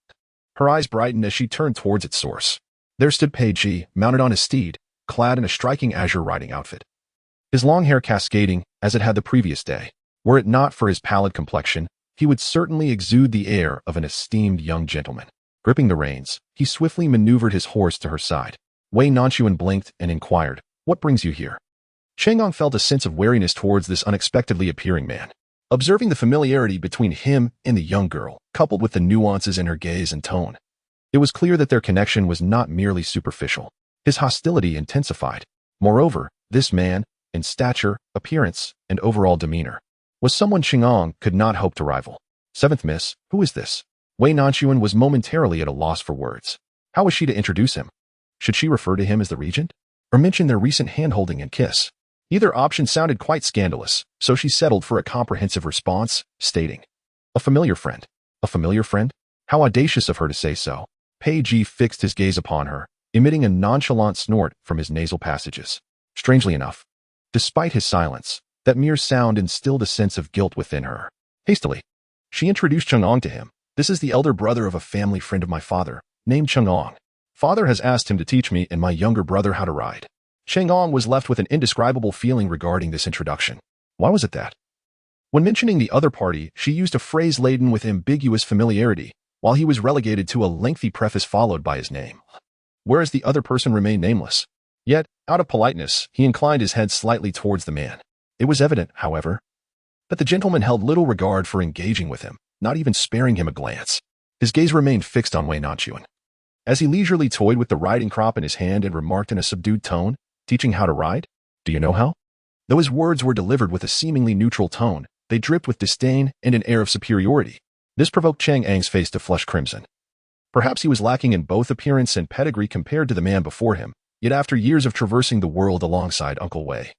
her eyes brightened as she turned towards its source. There stood Pei Ji, mounted on his steed, clad in a striking azure riding outfit, his long hair cascading as it had the previous day. Were it not for his pallid complexion, he would certainly exude the air of an esteemed young gentleman. Gripping the reins, he swiftly maneuvered his horse to her side. Wei Nanxun blinked and inquired, "What brings you here?" Chang'ong felt a sense of wariness towards this unexpectedly appearing man. Observing the familiarity between him and the young girl, coupled with the nuances in her gaze and tone, it was clear that their connection was not merely superficial. His hostility intensified. Moreover, this man, in stature, appearance, and overall demeanor, was someone Chang'ong could not hope to rival. "Seventh Miss, who is this?" Wei Nanxun was momentarily at a loss for words. How was she to introduce him? Should she refer to him as the regent, or mention their recent hand-holding and kiss? Either option sounded quite scandalous, so she settled for a comprehensive response, stating, "A familiar friend." A familiar friend? How audacious of her to say so. Pei Ji fixed his gaze upon her, emitting a nonchalant snort from his nasal passages. Strangely enough, despite his silence, that mere sound instilled a sense of guilt within her. Hastily, she introduced Chang'ong to him. "This is the elder brother of a family friend of my father, named Chang'ong. Father has asked him to teach me and my younger brother how to ride." Chang'ong was left with an indescribable feeling regarding this introduction. Why was it that, when mentioning the other party, she used a phrase laden with ambiguous familiarity, while he was relegated to a lengthy preface followed by his name, whereas the other person remained nameless? Yet, out of politeness, he inclined his head slightly towards the man. It was evident, however, that the gentleman held little regard for engaging with him, not even sparing him a glance. His gaze remained fixed on Wei Nanxun, as he leisurely toyed with the riding crop in his hand and remarked in a subdued tone, "Teaching how to ride? Do you know how?" Though his words were delivered with a seemingly neutral tone, they dripped with disdain and an air of superiority. This provoked Chang'ong's face to flush crimson. Perhaps he was lacking in both appearance and pedigree compared to the man before him, yet after years of traversing the world alongside Uncle Wei,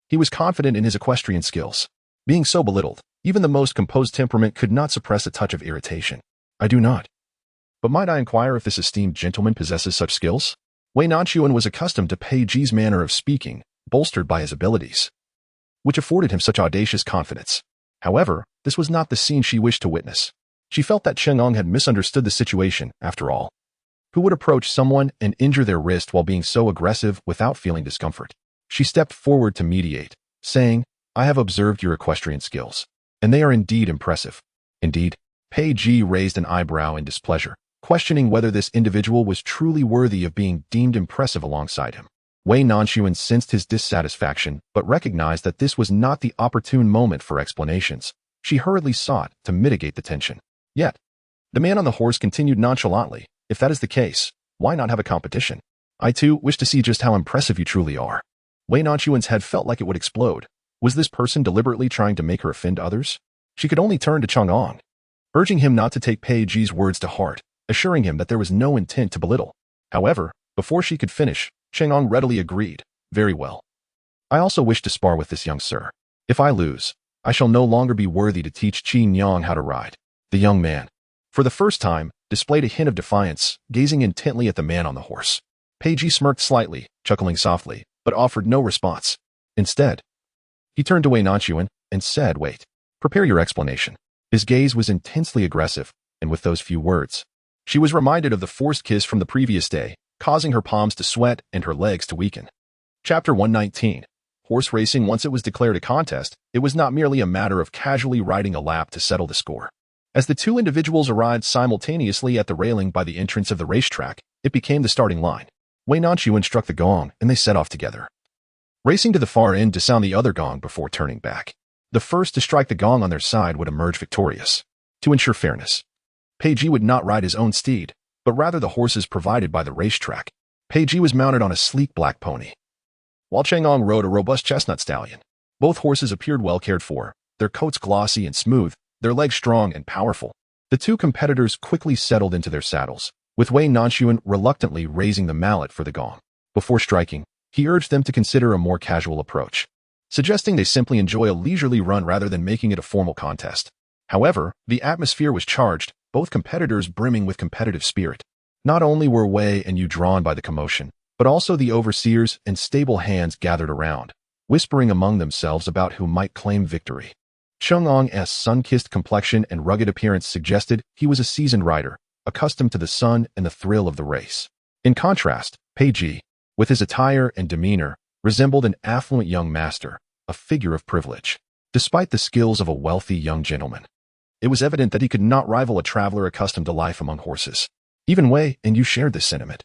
he was confident in his equestrian skills. Being so belittled, even the most composed temperament could not suppress a touch of irritation. "I do not. But might I inquire if this esteemed gentleman possesses such skills?" Wei Nanxun was accustomed to Pei Ji's manner of speaking, bolstered by his abilities, which afforded him such audacious confidence. However, this was not the scene she wished to witness. She felt that Chang'an had misunderstood the situation, after all. Who would approach someone and injure their wrist while being so aggressive without feeling discomfort? She stepped forward to mediate, saying, I have observed your equestrian skills, and they are indeed impressive. Indeed, Pei Ji raised an eyebrow in displeasure, questioning whether this individual was truly worthy of being deemed impressive alongside him. Wei Nanxun sensed his dissatisfaction, but recognized that this was not the opportune moment for explanations. She hurriedly sought to mitigate the tension. Yet, the man on the horse continued nonchalantly, if that is the case, why not have a competition? I too wish to see just how impressive you truly are. Wei Nanxuan's head felt like it would explode. Was this person deliberately trying to make her offend others? She could only turn to Chang'an, urging him not to take Pei Ji's words to heart, assuring him that there was no intent to belittle. However, before she could finish, Chang'an readily agreed. Very well. I also wish to spar with this young sir. If I lose, I shall no longer be worthy to teach Qi Nyang how to ride. The young man, for the first time, displayed a hint of defiance, gazing intently at the man on the horse. Pei Ji smirked slightly, chuckling softly, but offered no response. Instead, he turned to Wei Nanxun and said, Wait. Prepare your explanation. His gaze was intensely aggressive, and with those few words, she was reminded of the forced kiss from the previous day, causing her palms to sweat and her legs to weaken. Chapter 119. Horse racing. Once it was declared a contest, it was not merely a matter of casually riding a lap to settle the score. As the two individuals arrived simultaneously at the railing by the entrance of the racetrack, it became the starting line. Wei Nanxun struck the gong, and they set off together, racing to the far end to sound the other gong before turning back. The first to strike the gong on their side would emerge victorious. To ensure fairness, Pei Ji would not ride his own steed, but rather the horses provided by the racetrack. Pei Ji was mounted on a sleek black pony, while Chang'an rode a robust chestnut stallion. Both horses appeared well cared for, their coats glossy and smooth, their legs strong and powerful. The two competitors quickly settled into their saddles, with Wei Nanxun reluctantly raising the mallet for the gong. Before striking, he urged them to consider a more casual approach, suggesting they simply enjoy a leisurely run rather than making it a formal contest. However, the atmosphere was charged, both competitors brimming with competitive spirit. Not only were Wei and Yu drawn by the commotion, but also the overseers and stable hands gathered around, whispering among themselves about who might claim victory. Chang'an's sun-kissed complexion and rugged appearance suggested he was a seasoned rider, accustomed to the sun and the thrill of the race. In contrast, Pei Ji, with his attire and demeanor, resembled an affluent young master, a figure of privilege. Despite the skills of a wealthy young gentleman, it was evident that he could not rival a traveler accustomed to life among horses. Even Wei and Yu shared this sentiment,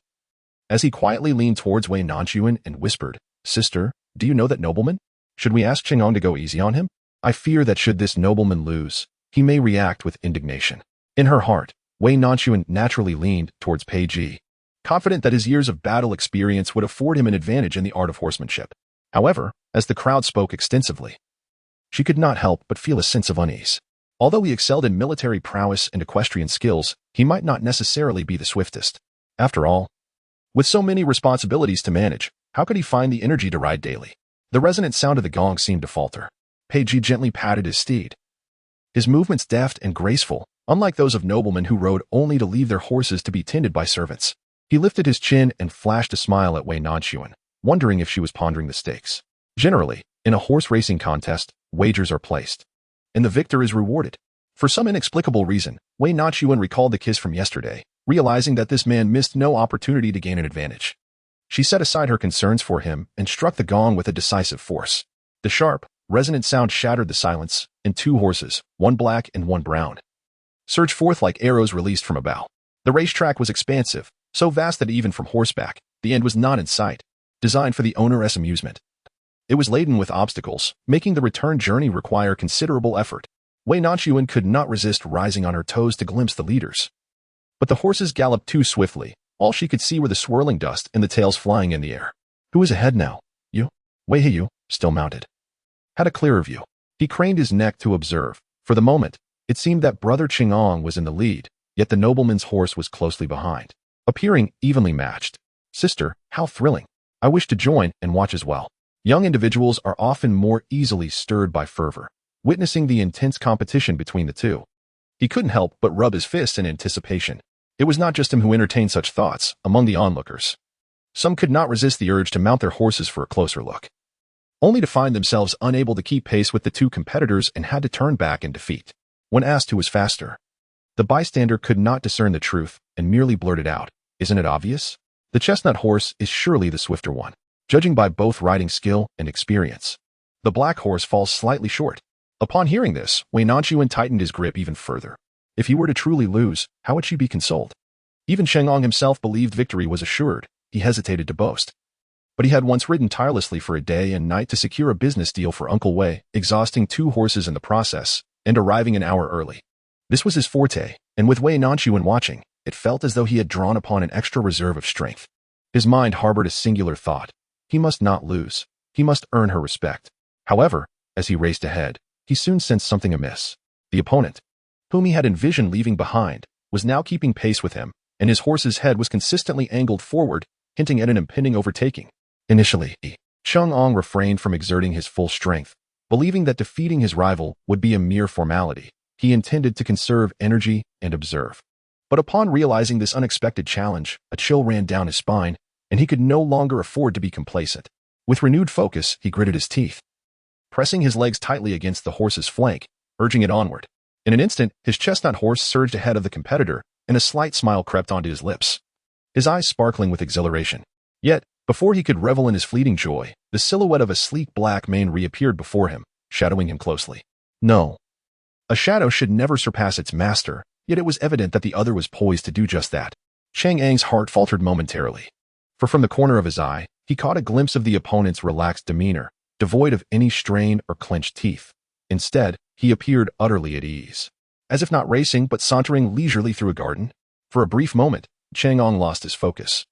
as he quietly leaned towards Wei Nanxun and whispered, Sister, do you know that nobleman? Should we ask Chang'an to go easy on him? I fear that should this nobleman lose, he may react with indignation. In her heart, Wei Nanxun naturally leaned towards Pei Ji, confident that his years of battle experience would afford him an advantage in the art of horsemanship. However, as the crowd spoke extensively, she could not help but feel a sense of unease. Although he excelled in military prowess and equestrian skills, he might not necessarily be the swiftest. After all, with so many responsibilities to manage, how could he find the energy to ride daily? The resonant sound of the gong seemed to falter. Pei Ji gently patted his steed, his movements deft and graceful, unlike those of noblemen who rode only to leave their horses to be tended by servants. He lifted his chin and flashed a smile at Wei Nanxun, wondering if she was pondering the stakes. Generally, in a horse racing contest, wagers are placed, and the victor is rewarded. For some inexplicable reason, Wei Nanxun recalled the kiss from yesterday, realizing that this man missed no opportunity to gain an advantage. She set aside her concerns for him and struck the gong with a decisive force. The sharp, resonant sound shattered the silence, and two horses, one black and one brown, surged forth like arrows released from a bow. The racetrack was expansive, so vast that even from horseback, the end was not in sight. Designed for the owner's amusement, it was laden with obstacles, making the return journey require considerable effort. Wei Nanxun could not resist rising on her toes to glimpse the leaders. But the horses galloped too swiftly. All she could see were the swirling dust and the tails flying in the air. Who is ahead now? You? Wei Yu, still mounted, had a clearer view. He craned his neck to observe. For the moment, it seemed that Brother Chang'an was in the lead, yet the nobleman's horse was closely behind, appearing evenly matched. Sister, how thrilling. I wish to join and watch as well. Young individuals are often more easily stirred by fervor. Witnessing the intense competition between the two, he couldn't help but rub his fists in anticipation. It was not just him who entertained such thoughts among the onlookers. Some could not resist the urge to mount their horses for a closer look, only to find themselves unable to keep pace with the two competitors and had to turn back in defeat. When asked who was faster, The bystander could not discern the truth and merely blurted out, "Isn't it obvious? The chestnut horse is surely the swifter one, judging by both riding skill and experience." The black horse falls slightly short. Upon hearing this, Wei Nanxun tightened his grip even further. If he were to truly lose, how would she be consoled? Even Chang'an himself believed victory was assured. He hesitated to boast. But he had once ridden tirelessly for a day and night to secure a business deal for Uncle Wei, exhausting 2 horses in the process, and arriving an hour early. This was his forte, and with Wei Nanxun watching, it felt as though he had drawn upon an extra reserve of strength. His mind harbored a singular thought. He must not lose. He must earn her respect. However, as he raced ahead, he soon sensed something amiss. The opponent, whom he had envisioned leaving behind, was now keeping pace with him, and his horse's head was consistently angled forward, hinting at an impending overtaking. Initially, Chang'an refrained from exerting his full strength, believing that defeating his rival would be a mere formality. He intended to conserve energy and observe. But upon realizing this unexpected challenge, a chill ran down his spine, and he could no longer afford to be complacent. With renewed focus, he gritted his teeth, pressing his legs tightly against the horse's flank, urging it onward. In an instant, his chestnut horse surged ahead of the competitor, and a slight smile crept onto his lips, his eyes sparkling with exhilaration. Yet, before he could revel in his fleeting joy, the silhouette of a sleek black mane reappeared before him, shadowing him closely. No. A shadow should never surpass its master, yet it was evident that the other was poised to do just that. Chang'an's heart faltered momentarily. For from the corner of his eye, he caught a glimpse of the opponent's relaxed demeanor, devoid of any strain or clenched teeth. Instead, he appeared utterly at ease, as if not racing but sauntering leisurely through a garden. For a brief moment, Chang'an lost his focus.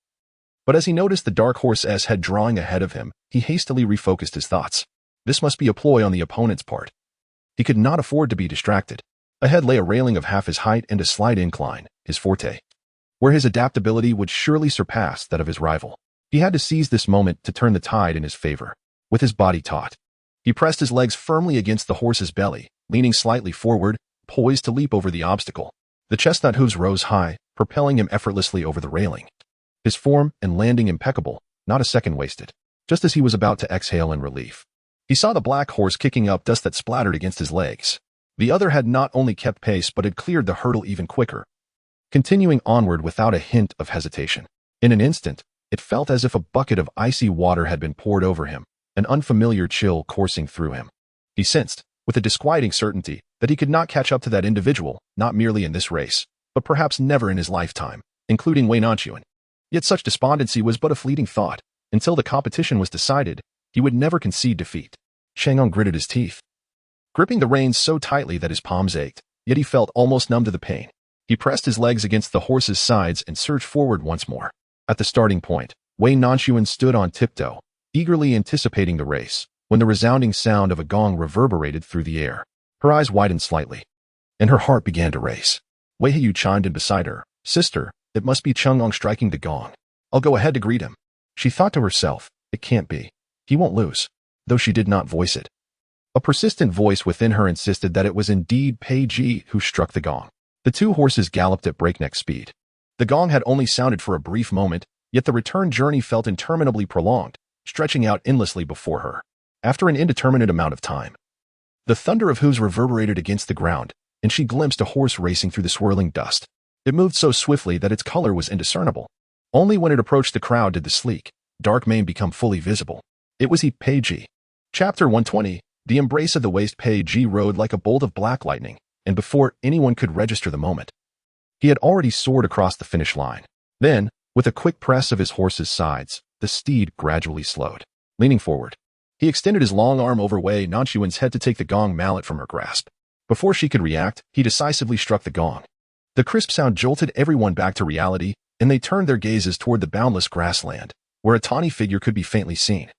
But as he noticed the dark horse's head drawing ahead of him, he hastily refocused his thoughts. This must be a ploy on the opponent's part. He could not afford to be distracted. Ahead lay a railing of half his height and a slight incline, his forte, where his adaptability would surely surpass that of his rival. He had to seize this moment to turn the tide in his favor. With his body taut, he pressed his legs firmly against the horse's belly, leaning slightly forward, poised to leap over the obstacle. The chestnut hooves rose high, propelling him effortlessly over the railing. His form and landing impeccable, not a second wasted. Just as he was about to exhale in relief, he saw the black horse kicking up dust that splattered against his legs. The other had not only kept pace but had cleared the hurdle even quicker, continuing onward without a hint of hesitation. In an instant, it felt as if a bucket of icy water had been poured over him, an unfamiliar chill coursing through him. He sensed, with a disquieting certainty, that he could not catch up to that individual, not merely in this race, but perhaps never in his lifetime, including Wei Nanxun. Yet such despondency was but a fleeting thought. Until the competition was decided, he would never concede defeat. Chang'an gritted his teeth, gripping the reins so tightly that his palms ached, yet he felt almost numb to the pain. He pressed his legs against the horse's sides and surged forward once more. At the starting point, Wei Nanxun stood on tiptoe, eagerly anticipating the race, when the resounding sound of a gong reverberated through the air. Her eyes widened slightly, and her heart began to race. Wei Yu chimed in beside her. "Sister, it must be Chang'an striking the gong. I'll go ahead to greet him." She thought to herself, "It can't be. He won't lose," though she did not voice it. A persistent voice within her insisted that it was indeed Pei Ji who struck the gong. The 2 horses galloped at breakneck speed. The gong had only sounded for a brief moment, yet the return journey felt interminably prolonged, stretching out endlessly before her. After an indeterminate amount of time, the thunder of hooves reverberated against the ground, and she glimpsed a horse racing through the swirling dust. It moved so swiftly that its color was indiscernible. Only when it approached the crowd did the sleek, dark mane become fully visible. It was Pei Ji. Chapter 120. The embrace of the waist. Pei Ji rode like a bolt of black lightning, and before anyone could register the moment, he had already soared across the finish line. Then, with a quick press of his horse's sides, the steed gradually slowed. Leaning forward, he extended his long arm over Wei Nanxun's head to take the gong mallet from her grasp. Before she could react, he decisively struck the gong. The crisp sound jolted everyone back to reality, and they turned their gazes toward the boundless grassland, where a tawny figure could be faintly seen.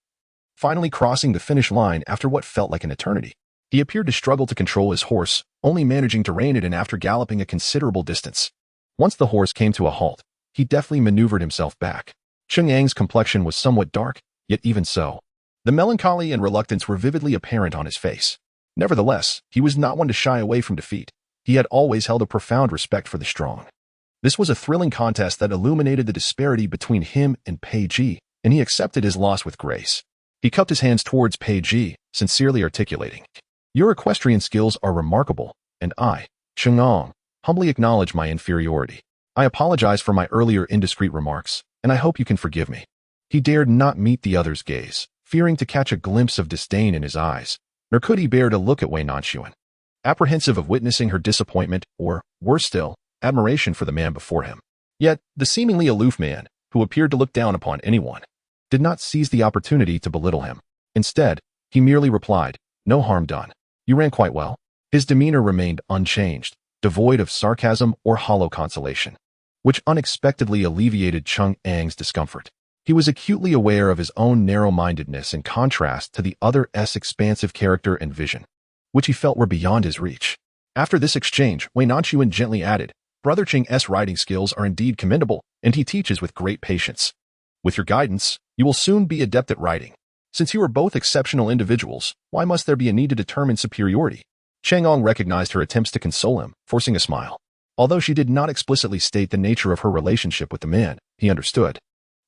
Finally crossing the finish line after what felt like an eternity, he appeared to struggle to control his horse, only managing to rein it in after galloping a considerable distance. Once the horse came to a halt, he deftly maneuvered himself back. Chang'an's complexion was somewhat dark, yet even so, the melancholy and reluctance were vividly apparent on his face. Nevertheless, he was not one to shy away from defeat. He had always held a profound respect for the strong. This was a thrilling contest that illuminated the disparity between him and Pei Ji, and he accepted his loss with grace. He cupped his hands towards Pei Ji, sincerely articulating, "Your equestrian skills are remarkable, and I, Chang'an, Humbly acknowledge my inferiority. I apologize for my earlier indiscreet remarks, and I hope you can forgive me. He dared not meet the other's gaze, fearing to catch a glimpse of disdain in his eyes, nor could he bear to look at Wei Nanxun, apprehensive of witnessing her disappointment or, worse still, admiration for the man before him. Yet, the seemingly aloof man, who appeared to look down upon anyone, did not seize the opportunity to belittle him. Instead, he merely replied, "No harm done. You ran quite well." His demeanor remained unchanged, devoid of sarcasm or hollow consolation, which unexpectedly alleviated Chang'ang's discomfort. He was acutely aware of his own narrow-mindedness in contrast to the other's expansive character and vision, which he felt were beyond his reach. After this exchange, Wei Nanxun gently added, "Brother Chang's writing skills are indeed commendable, and he teaches with great patience. With your guidance, you will soon be adept at writing. Since you are both exceptional individuals, why must there be a need to determine superiority?" Chang'ang recognized her attempts to console him, forcing a smile. Although she did not explicitly state the nature of her relationship with the man, he understood.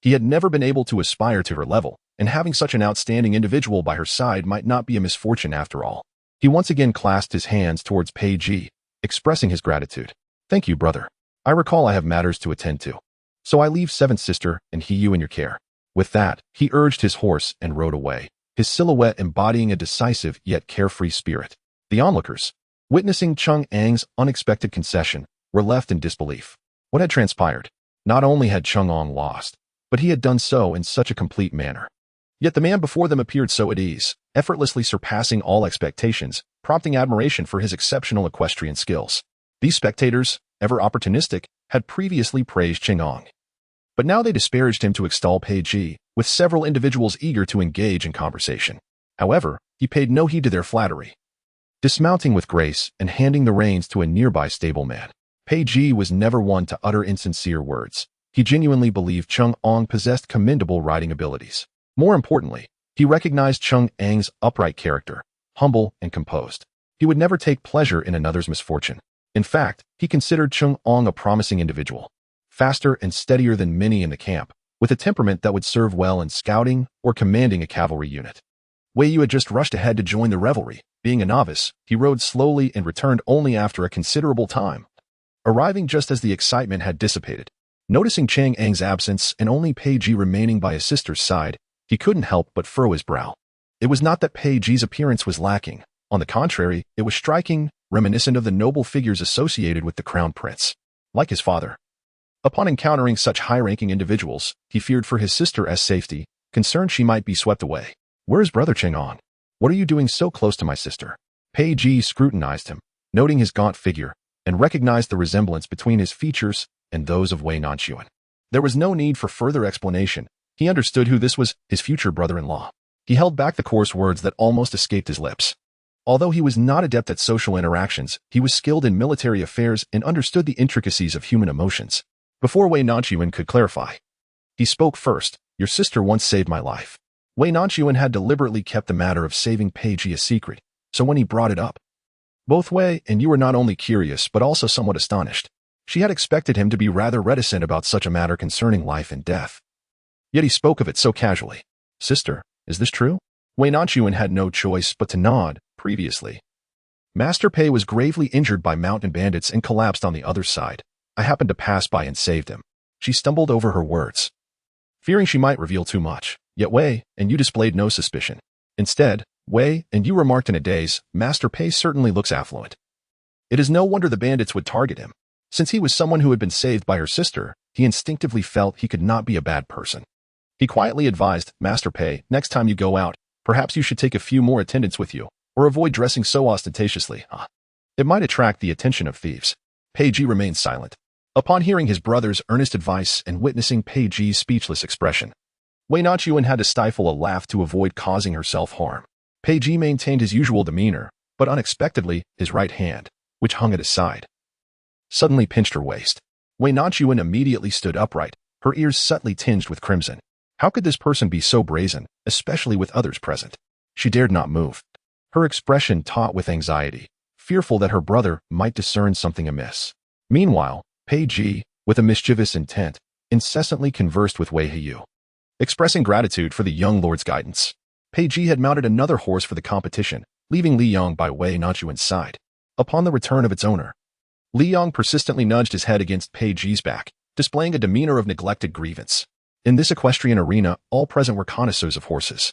He had never been able to aspire to her level, and having such an outstanding individual by her side might not be a misfortune after all. He once again clasped his hands towards Pei Ji, expressing his gratitude. "Thank you, brother. I recall I have matters to attend to. So I leave seventh sister and you in your care." With that, he urged his horse and rode away, his silhouette embodying a decisive yet carefree spirit. The onlookers, witnessing Chang'ang's unexpected concession, were left in disbelief. What had transpired? Not only had Chang'ang lost, but he had done so in such a complete manner. Yet the man before them appeared so at ease, effortlessly surpassing all expectations, prompting admiration for his exceptional equestrian skills. These spectators, ever opportunistic, had previously praised Chang'ang. But now they disparaged him to extol Pei Ji, with several individuals eager to engage in conversation. However, he paid no heed to their flattery. Dismounting with grace and handing the reins to a nearby stableman, Pei Ji was never one to utter insincere words. He genuinely believed Chang'ang possessed commendable riding abilities. More importantly, he recognized Chang'ang's upright character, humble and composed. He would never take pleasure in another's misfortune. In fact, he considered Chang'ang a promising individual, faster and steadier than many in the camp, with a temperament that would serve well in scouting or commanding a cavalry unit. Wei Yu had just rushed ahead to join the revelry. Being a novice, he rode slowly and returned only after a considerable time, arriving just as the excitement had dissipated. Noticing Chang'ang's absence and only Pei Ji remaining by his sister's side, he couldn't help but furrow his brow. It was not that Pei Ji's appearance was lacking. On the contrary, it was striking, reminiscent of the noble figures associated with the crown prince. Like his father, upon encountering such high-ranking individuals, he feared for his sister's safety, concerned she might be swept away. "Where is Brother Chang'ang? What are you doing so close to my sister?" Pei Ji scrutinized him, noting his gaunt figure, and recognized the resemblance between his features and those of Wei Nanxun. There was no need for further explanation. He understood who this was, his future brother-in-law. He held back the coarse words that almost escaped his lips. Although he was not adept at social interactions, he was skilled in military affairs and understood the intricacies of human emotions. Before Wei Nanxun could clarify, he spoke first. "Your sister once saved my life." Wei Nanxun had deliberately kept the matter of saving Pei Ji a secret, so when he brought it up, both Wei and you were not only curious but also somewhat astonished. She had expected him to be rather reticent about such a matter concerning life and death. Yet he spoke of it so casually. "Sister, is this true?" Wei Nanxun had no choice but to nod. Previously, Master Pei was gravely injured by mountain bandits and collapsed on the other side. I happened to pass by and saved him. She stumbled over her words, fearing she might reveal too much. Yet Wei and you displayed no suspicion. Instead, Wei and you remarked in a daze, "Master Pei certainly looks affluent." It is no wonder the bandits would target him. Since he was someone who had been saved by her sister, he instinctively felt he could not be a bad person. He quietly advised, "Master Pei, next time you go out, perhaps you should take a few more attendants with you, or avoid dressing so ostentatiously. It might attract the attention of thieves." Pei Ji remained silent. Upon hearing his brother's earnest advice and witnessing Pei Ji's speechless expression, Wei Nanxun had to stifle a laugh to avoid causing herself harm. Pei Ji maintained his usual demeanor, but unexpectedly, his right hand, which hung at his side, suddenly pinched her waist. Wei Nanxun immediately stood upright, her ears subtly tinged with crimson. How could this person be so brazen, especially with others present? She dared not move, her expression taut with anxiety, fearful that her brother might discern something amiss. Meanwhile, Pei Ji, with a mischievous intent, incessantly conversed with Wei Yu, expressing gratitude for the young lord's guidance. Pei Ji had mounted another horse for the competition, leaving Li Yong by Wei Nanxun's side. Upon the return of its owner, Li Yong persistently nudged his head against Pei Ji's back, displaying a demeanor of neglected grievance. In this equestrian arena, all present were connoisseurs of horses.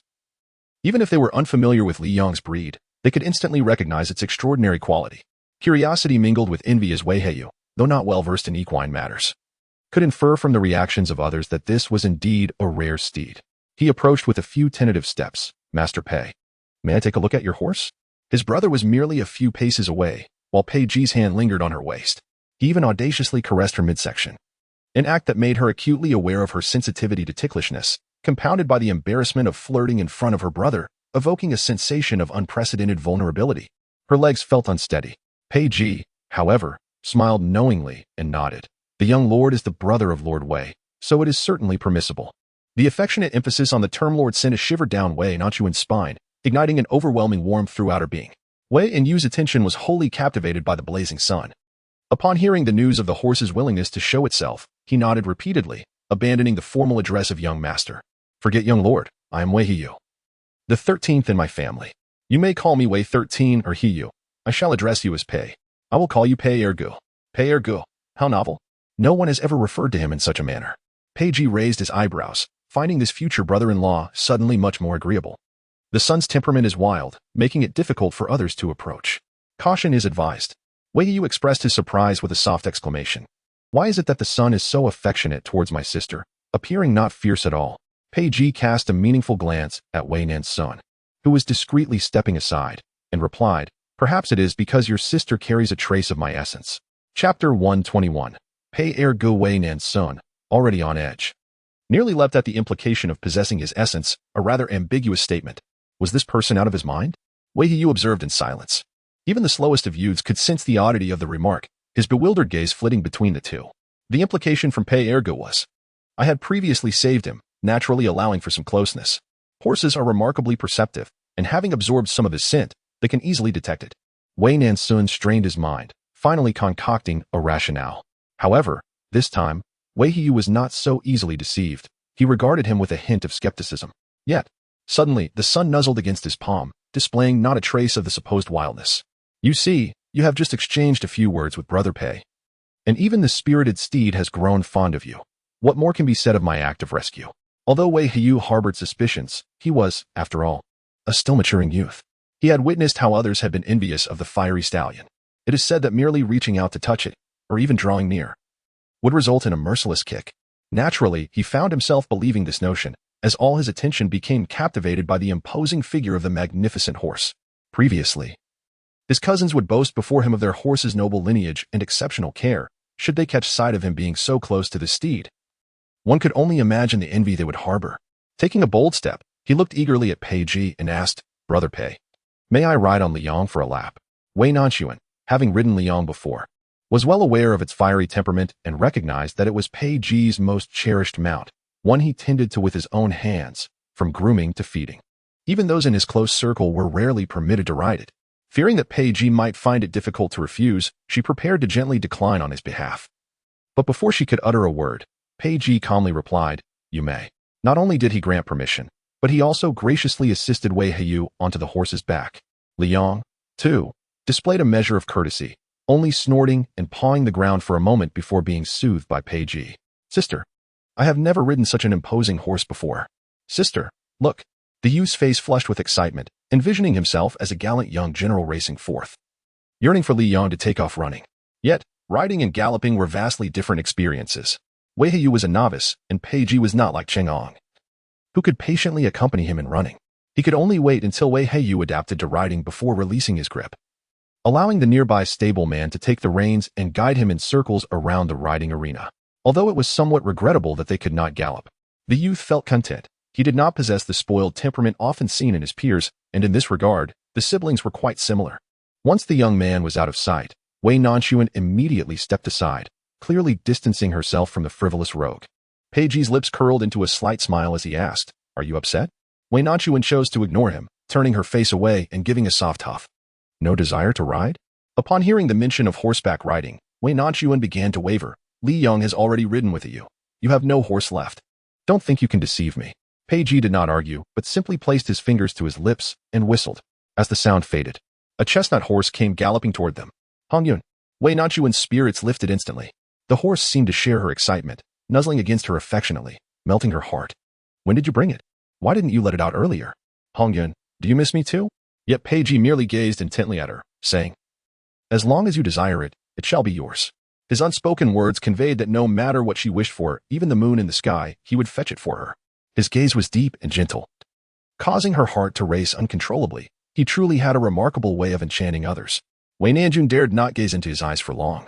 Even if they were unfamiliar with Li Yong's breed, they could instantly recognize its extraordinary quality. Curiosity mingled with envy as Wei Heyu, though not well versed in equine matters, could infer from the reactions of others that this was indeed a rare steed. He approached with a few tentative steps. Master Pei, may I take a look at your horse? His brother was merely a few paces away, while Pei Ji's hand lingered on her waist. He even audaciously caressed her midsection, an act that made her acutely aware of her sensitivity to ticklishness, compounded by the embarrassment of flirting in front of her brother, evoking a sensation of unprecedented vulnerability. Her legs felt unsteady. Pei Ji, however, smiled knowingly and nodded. The young lord is the brother of Lord Wei, so it is certainly permissible. The affectionate emphasis on the term lord sent a shiver down Wei Nanxun's spine, igniting an overwhelming warmth throughout her being. Wei Yu's attention was wholly captivated by the blazing sun. Upon hearing the news of the horse's willingness to show itself, he nodded repeatedly, abandoning the formal address of young master. Forget young lord, I am Wei Yu, the 13th in my family. You may call me Wei 13 or Yu. I shall address you as Pei. I will call you Pei Ergu. Pei Ergu. How novel. No one has ever referred to him in such a manner. Pei Ji raised his eyebrows, finding this future brother-in-law suddenly much more agreeable. The son's temperament is wild, making it difficult for others to approach. Caution is advised. Wei Yu expressed his surprise with a soft exclamation. Why is it that the son is so affectionate towards my sister, appearing not fierce at all? Pei Ji cast a meaningful glance at Wei Nanxun, who was discreetly stepping aside, and replied, perhaps it is because your sister carries a trace of my essence. Chapter 121. Pei Ergu Wei Nanxun, already on edge, nearly leapt at the implication of possessing his essence, a rather ambiguous statement. Was this person out of his mind? Wei Yu observed in silence. Even the slowest of youths could sense the oddity of the remark, his bewildered gaze flitting between the two. The implication from Pei Ergu was, I had previously saved him, naturally allowing for some closeness. Horses are remarkably perceptive, and having absorbed some of his scent, they can easily detect it. Wei Nanxun strained his mind, finally concocting a rationale. However, this time, Wei Yu was not so easily deceived. He regarded him with a hint of skepticism. Yet, suddenly, the sun nuzzled against his palm, displaying not a trace of the supposed wildness. You see, you have just exchanged a few words with Brother Pei, and even the spirited steed has grown fond of you. What more can be said of my act of rescue? Although Wei Yu harbored suspicions, he was, after all, a still maturing youth. He had witnessed how others had been envious of the fiery stallion. It is said that merely reaching out to touch it, or even drawing near, would result in a merciless kick. Naturally, he found himself believing this notion, as all his attention became captivated by the imposing figure of the magnificent horse. Previously, his cousins would boast before him of their horse's noble lineage and exceptional care, should they catch sight of him being so close to the steed. One could only imagine the envy they would harbor. Taking a bold step, he looked eagerly at Pei Ji and asked, Brother Pei, may I ride on Li Yong for a lap? Wei Nanxun, having ridden Li Yong before, was well aware of its fiery temperament and recognized that it was Pei Ji's most cherished mount, one he tended to with his own hands, from grooming to feeding. Even those in his close circle were rarely permitted to ride it. Fearing that Pei Ji might find it difficult to refuse, she prepared to gently decline on his behalf. But before she could utter a word, Pei Ji calmly replied, You may. Not only did he grant permission, but he also graciously assisted Wei Yu onto the horse's back. Li Yong, too, displayed a measure of courtesy, only snorting and pawing the ground for a moment before being soothed by Pei Ji. Sister, I have never ridden such an imposing horse before. Sister, look. The youth's face flushed with excitement, envisioning himself as a gallant young general racing forth, yearning for Li Yong to take off running. Yet, riding and galloping were vastly different experiences. Wei Yu was a novice, and Pei Ji was not like Chang'an, who could patiently accompany him in running. He could only wait until Wei Yu adapted to riding before releasing his grip, allowing the nearby stableman to take the reins and guide him in circles around the riding arena. Although it was somewhat regrettable that they could not gallop, the youth felt content. He did not possess the spoiled temperament often seen in his peers, and in this regard, the siblings were quite similar. Once the young man was out of sight, Wei Nanxun immediately stepped aside, clearly distancing herself from the frivolous rogue. Pei Ji's lips curled into a slight smile as he asked, Are you upset? Wei Nanxun chose to ignore him, turning her face away and giving a soft huff. No desire to ride? Upon hearing the mention of horseback riding, Wei Nanxun began to waver. Li Yong has already ridden with you. You have no horse left. Don't think you can deceive me. Pei Ji did not argue, but simply placed his fingers to his lips and whistled. As the sound faded, a chestnut horse came galloping toward them. Hongyun, Wei Nanxuan's spirits lifted instantly. The horse seemed to share her excitement, nuzzling against her affectionately, melting her heart. When did you bring it? Why didn't you let it out earlier? Hongyun, do you miss me too? Yet Peiji merely gazed intently at her, saying, As long as you desire it, it shall be yours. His unspoken words conveyed that no matter what she wished for, even the moon in the sky, he would fetch it for her. His gaze was deep and gentle, causing her heart to race uncontrollably. He truly had a remarkable way of enchanting others. Wei Nanxun dared not gaze into his eyes for long.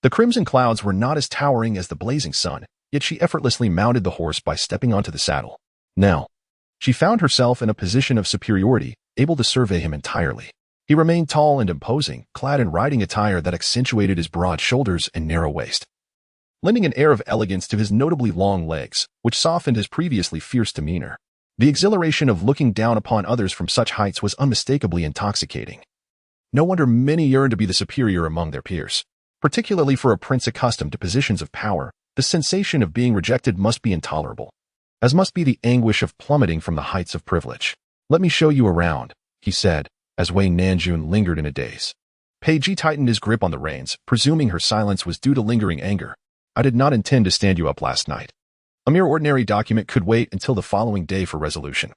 The crimson clouds were not as towering as the blazing sun, yet she effortlessly mounted the horse by stepping onto the saddle. Now, she found herself in a position of superiority, able to survey him entirely. He remained tall and imposing, clad in riding attire that accentuated his broad shoulders and narrow waist, lending an air of elegance to his notably long legs, which softened his previously fierce demeanor. The exhilaration of looking down upon others from such heights was unmistakably intoxicating. No wonder many yearned to be the superior among their peers. Particularly for a prince accustomed to positions of power, the sensation of being rejected must be intolerable, as must be the anguish of plummeting from the heights of privilege. Let me show you around, he said, as Wei Nanxun lingered in a daze. Peiji tightened his grip on the reins, presuming her silence was due to lingering anger. I did not intend to stand you up last night. A mere ordinary document could wait until the following day for resolution.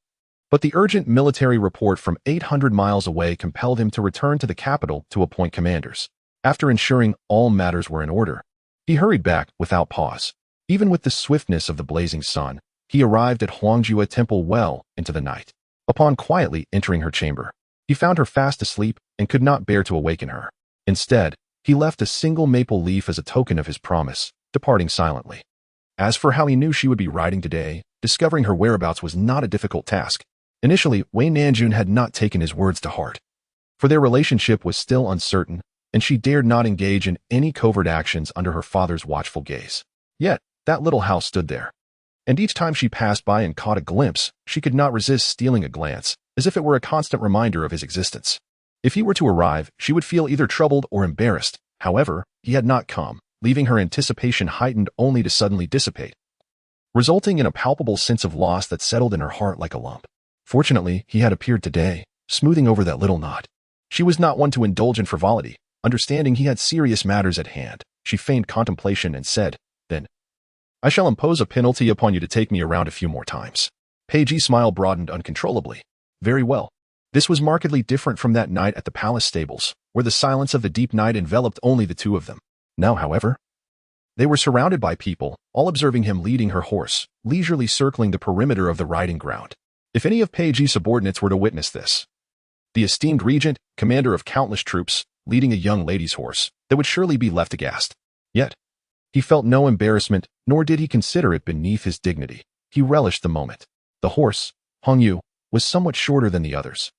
But the urgent military report from 800 miles away compelled him to return to the capital to appoint commanders. After ensuring all matters were in order, he hurried back without pause. Even with the swiftness of the blazing sun, he arrived at Huangjue Temple well into the night. Upon quietly entering her chamber, he found her fast asleep and could not bear to awaken her. Instead, he left a single maple leaf as a token of his promise, departing silently. As for how he knew she would be riding today, discovering her whereabouts was not a difficult task. Initially, Wei Nanxun had not taken his words to heart, for their relationship was still uncertain, and she dared not engage in any covert actions under her father's watchful gaze. Yet, that little house stood there, and each time she passed by and caught a glimpse, she could not resist stealing a glance, as if it were a constant reminder of his existence. If he were to arrive, she would feel either troubled or embarrassed. However, he had not come, leaving her anticipation heightened only to suddenly dissipate, resulting in a palpable sense of loss that settled in her heart like a lump. Fortunately, he had appeared today, smoothing over that little knot. She was not one to indulge in frivolity. Understanding he had serious matters at hand, she feigned contemplation and said, Then, I shall impose a penalty upon you to take me around a few more times. Peiji's smile broadened uncontrollably. Very well. This was markedly different from that night at the palace stables, where the silence of the deep night enveloped only the two of them. Now, however, they were surrounded by people, all observing him leading her horse, leisurely circling the perimeter of the riding ground. If any of Peiji's subordinates were to witness this, the esteemed regent, commander of countless troops, leading a young lady's horse, they would surely be left aghast. Yet, he felt no embarrassment, nor did he consider it beneath his dignity. He relished the moment. The horse, Hongyu, was somewhat shorter than the others.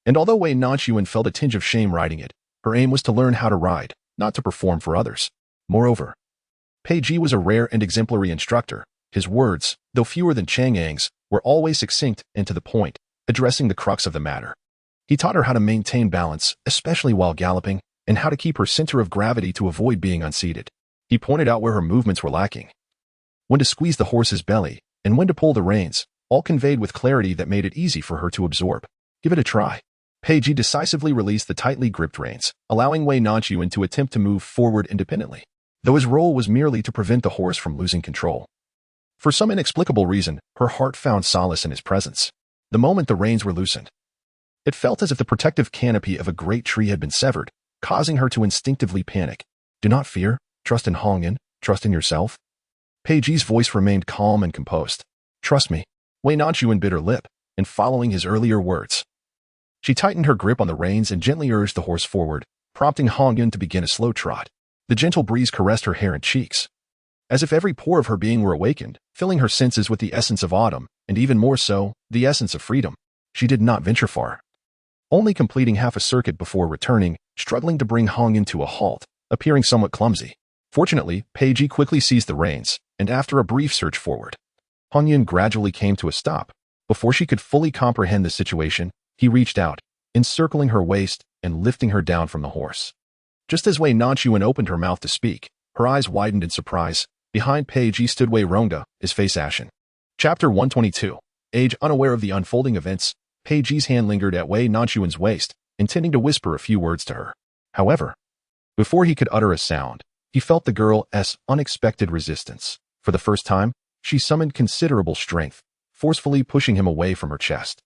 And although Wei Nanxun felt a tinge of shame riding it, her aim was to learn how to ride, not to perform for others. Moreover, Peiji was a rare and exemplary instructor. His words, though fewer than Chang'ang's, were always succinct and to the point, addressing the crux of the matter. He taught her how to maintain balance, especially while galloping, and how to keep her center of gravity to avoid being unseated. He pointed out where her movements were lacking, when to squeeze the horse's belly, and when to pull the reins, all conveyed with clarity that made it easy for her to absorb. Give it a try. Peiji decisively released the tightly gripped reins, allowing Wei Nanxun to attempt to move forward independently, though his role was merely to prevent the horse from losing control. For some inexplicable reason, her heart found solace in his presence. The moment the reins were loosened, it felt as if the protective canopy of a great tree had been severed, causing her to instinctively panic. Do not fear, trust in Hongyan, trust in yourself. Peiji's voice remained calm and composed. Trust me. Wei Nanxun bit her lip, and following his earlier words, she tightened her grip on the reins and gently urged the horse forward, prompting Hongyan to begin a slow trot. The gentle breeze caressed her hair and cheeks, as if every pore of her being were awakened, filling her senses with the essence of autumn, and even more so, the essence of freedom. She did not venture far, only completing half a circuit before returning, struggling to bring Hongyan to a halt, appearing somewhat clumsy. Fortunately, Peiji quickly seized the reins, and after a brief search forward, Hongyan gradually came to a stop. Before she could fully comprehend the situation, he reached out, encircling her waist and lifting her down from the horse. Just as Wei Nanxun opened her mouth to speak, her eyes widened in surprise. Behind Peiji stood Wei Rongda, his face ashen. Chapter 122. Age unaware of the unfolding events, Peiji's hand lingered at Wei Nanxuan's waist, intending to whisper a few words to her. However, Before he could utter a sound, he felt the girl's unexpected resistance. For the first time, she summoned considerable strength, forcefully pushing him away from her chest.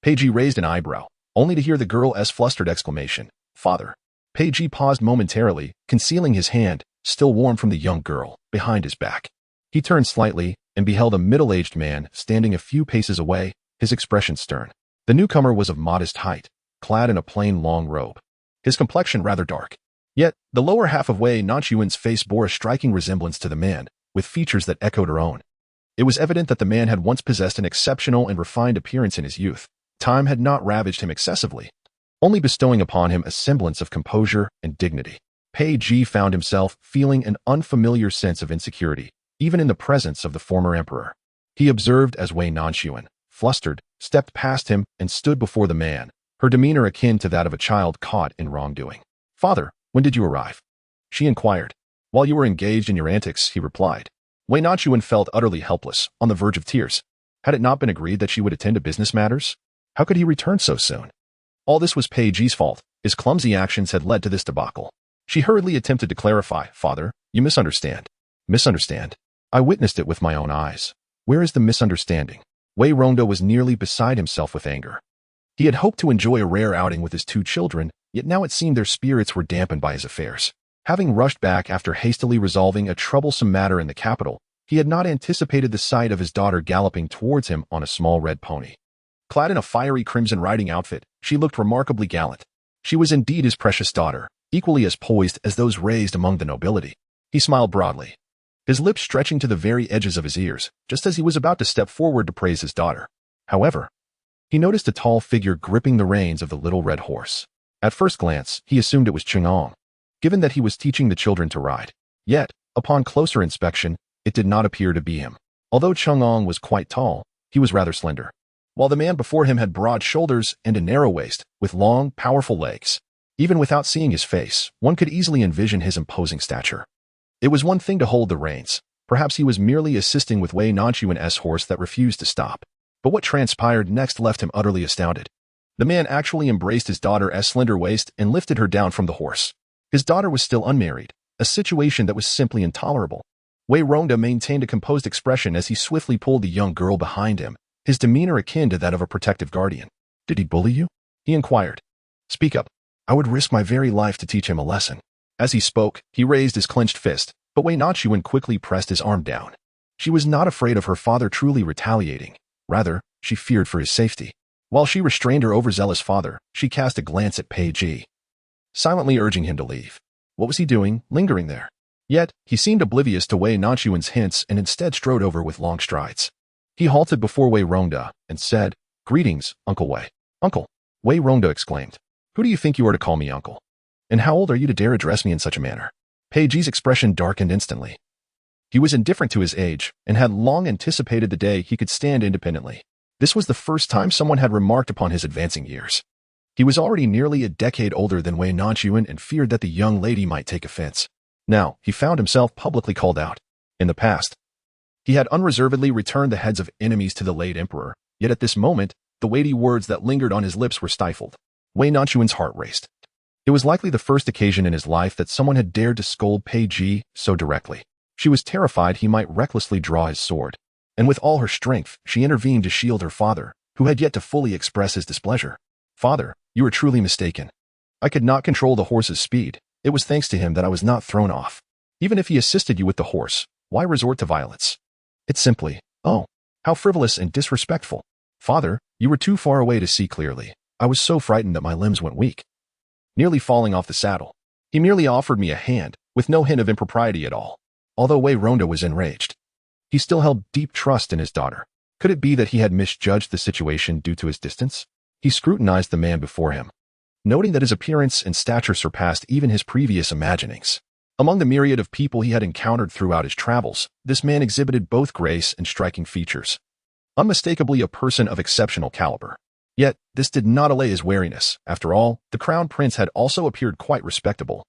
Peiji raised an eyebrow, only to hear the girl's flustered exclamation, "Father." Peiji paused momentarily, concealing his hand, still warm from the young girl, behind his back. He turned slightly and beheld a middle-aged man standing a few paces away, his expression stern. The newcomer was of modest height, clad in a plain long robe, his complexion rather dark. Yet, the lower half of Wei Nanxun's face bore a striking resemblance to the man, with features that echoed her own. It was evident that the man had once possessed an exceptional and refined appearance in his youth. Time had not ravaged him excessively, only bestowing upon him a semblance of composure and dignity. Peiji found himself feeling an unfamiliar sense of insecurity, even in the presence of the former emperor. He observed as Wei Nanxun, flustered, stepped past him and stood before the man, her demeanor akin to that of a child caught in wrongdoing. "Father, when did you arrive?" she inquired. "While you were engaged in your antics," he replied. Wei Nanxun felt utterly helpless, on the verge of tears. Had it not been agreed that she would attend to business matters? How could he return so soon? All this was Peiji's fault. His clumsy actions had led to this debacle. She hurriedly attempted to clarify. "Father, you misunderstand." "Misunderstand? I witnessed it with my own eyes. Where is the misunderstanding?" Wei Rongda was nearly beside himself with anger. He had hoped to enjoy a rare outing with his two children, yet now it seemed their spirits were dampened by his affairs. Having rushed back after hastily resolving a troublesome matter in the capital, he had not anticipated the sight of his daughter galloping towards him on a small red pony. Clad in a fiery crimson riding outfit, she looked remarkably gallant. She was indeed his precious daughter, equally as poised as those raised among the nobility. He smiled broadly, his lips stretching to the very edges of his ears, just as he was about to step forward to praise his daughter. However, he noticed a tall figure gripping the reins of the little red horse. At first glance, he assumed it was Chang'an, given that he was teaching the children to ride. Yet, upon closer inspection, it did not appear to be him. Although Chang'an was quite tall, he was rather slender, while the man before him had broad shoulders and a narrow waist, with long, powerful legs. Even without seeing his face, one could easily envision his imposing stature. It was one thing to hold the reins. Perhaps he was merely assisting with Wei Nanxun's horse that refused to stop. But what transpired next left him utterly astounded. The man actually embraced his daughter's slender waist and lifted her down from the horse. His daughter was still unmarried, a situation that was simply intolerable. Wei Rongda maintained a composed expression as he swiftly pulled the young girl behind him, his demeanor akin to that of a protective guardian. "Did he bully you?" he inquired. "Speak up. I would risk my very life to teach him a lesson." As he spoke, he raised his clenched fist, but Wei Nanxun quickly pressed his arm down. She was not afraid of her father truly retaliating. Rather, she feared for his safety. While she restrained her overzealous father, she cast a glance at Peiji, silently urging him to leave. What was he doing, lingering there? Yet, he seemed oblivious to Wei Nanxun's hints and instead strode over with long strides. He halted before Wei Rongda and said, "Greetings, Uncle Wei." "Uncle," Wei Rongda exclaimed. "Who do you think you are to call me uncle? And how old are you to dare address me in such a manner?" Peiji's expression darkened instantly. He was indifferent to his age and had long anticipated the day he could stand independently. This was the first time someone had remarked upon his advancing years. He was already nearly a decade older than Wei Nanxun and feared that the young lady might take offense. Now, he found himself publicly called out. In the past, he had unreservedly returned the heads of enemies to the late emperor, yet at this moment, the weighty words that lingered on his lips were stifled. Wei Nanxun's heart raced. It was likely the first occasion in his life that someone had dared to scold Peiji so directly. She was terrified he might recklessly draw his sword, and with all her strength, she intervened to shield her father, who had yet to fully express his displeasure. "Father, you are truly mistaken. I could not control the horse's speed. It was thanks to him that I was not thrown off. Even if he assisted you with the horse, why resort to violence? It's simply, oh, how frivolous and disrespectful. Father, you were too far away to see clearly. I was so frightened that my limbs went weak, nearly falling off the saddle. He merely offered me a hand, with no hint of impropriety at all." Although Wei Rongda was enraged, he still held deep trust in his daughter. Could it be that he had misjudged the situation due to his distance? He scrutinized the man before him, noting that his appearance and stature surpassed even his previous imaginings. Among the myriad of people he had encountered throughout his travels, this man exhibited both grace and striking features. Unmistakably a person of exceptional caliber. Yet, this did not allay his wariness. After all, the crown prince had also appeared quite respectable,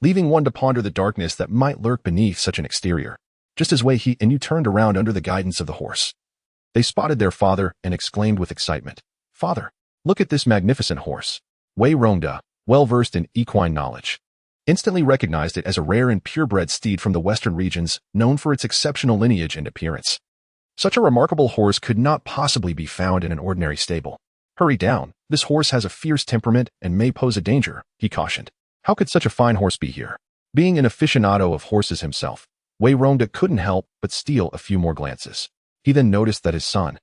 leaving one to ponder the darkness that might lurk beneath such an exterior. Just as Wei and you turned around under the guidance of the horse, they spotted their father and exclaimed with excitement, "Father, look at this magnificent horse." Wei Rongda, well versed in equine knowledge, instantly recognized it as a rare and purebred steed from the western regions, known for its exceptional lineage and appearance. Such a remarkable horse could not possibly be found in an ordinary stable. "Hurry down, this horse has a fierce temperament and may pose a danger," he cautioned. How could such a fine horse be here? Being an aficionado of horses himself, Wei Rongda couldn't help but steal a few more glances. He then noticed that his son,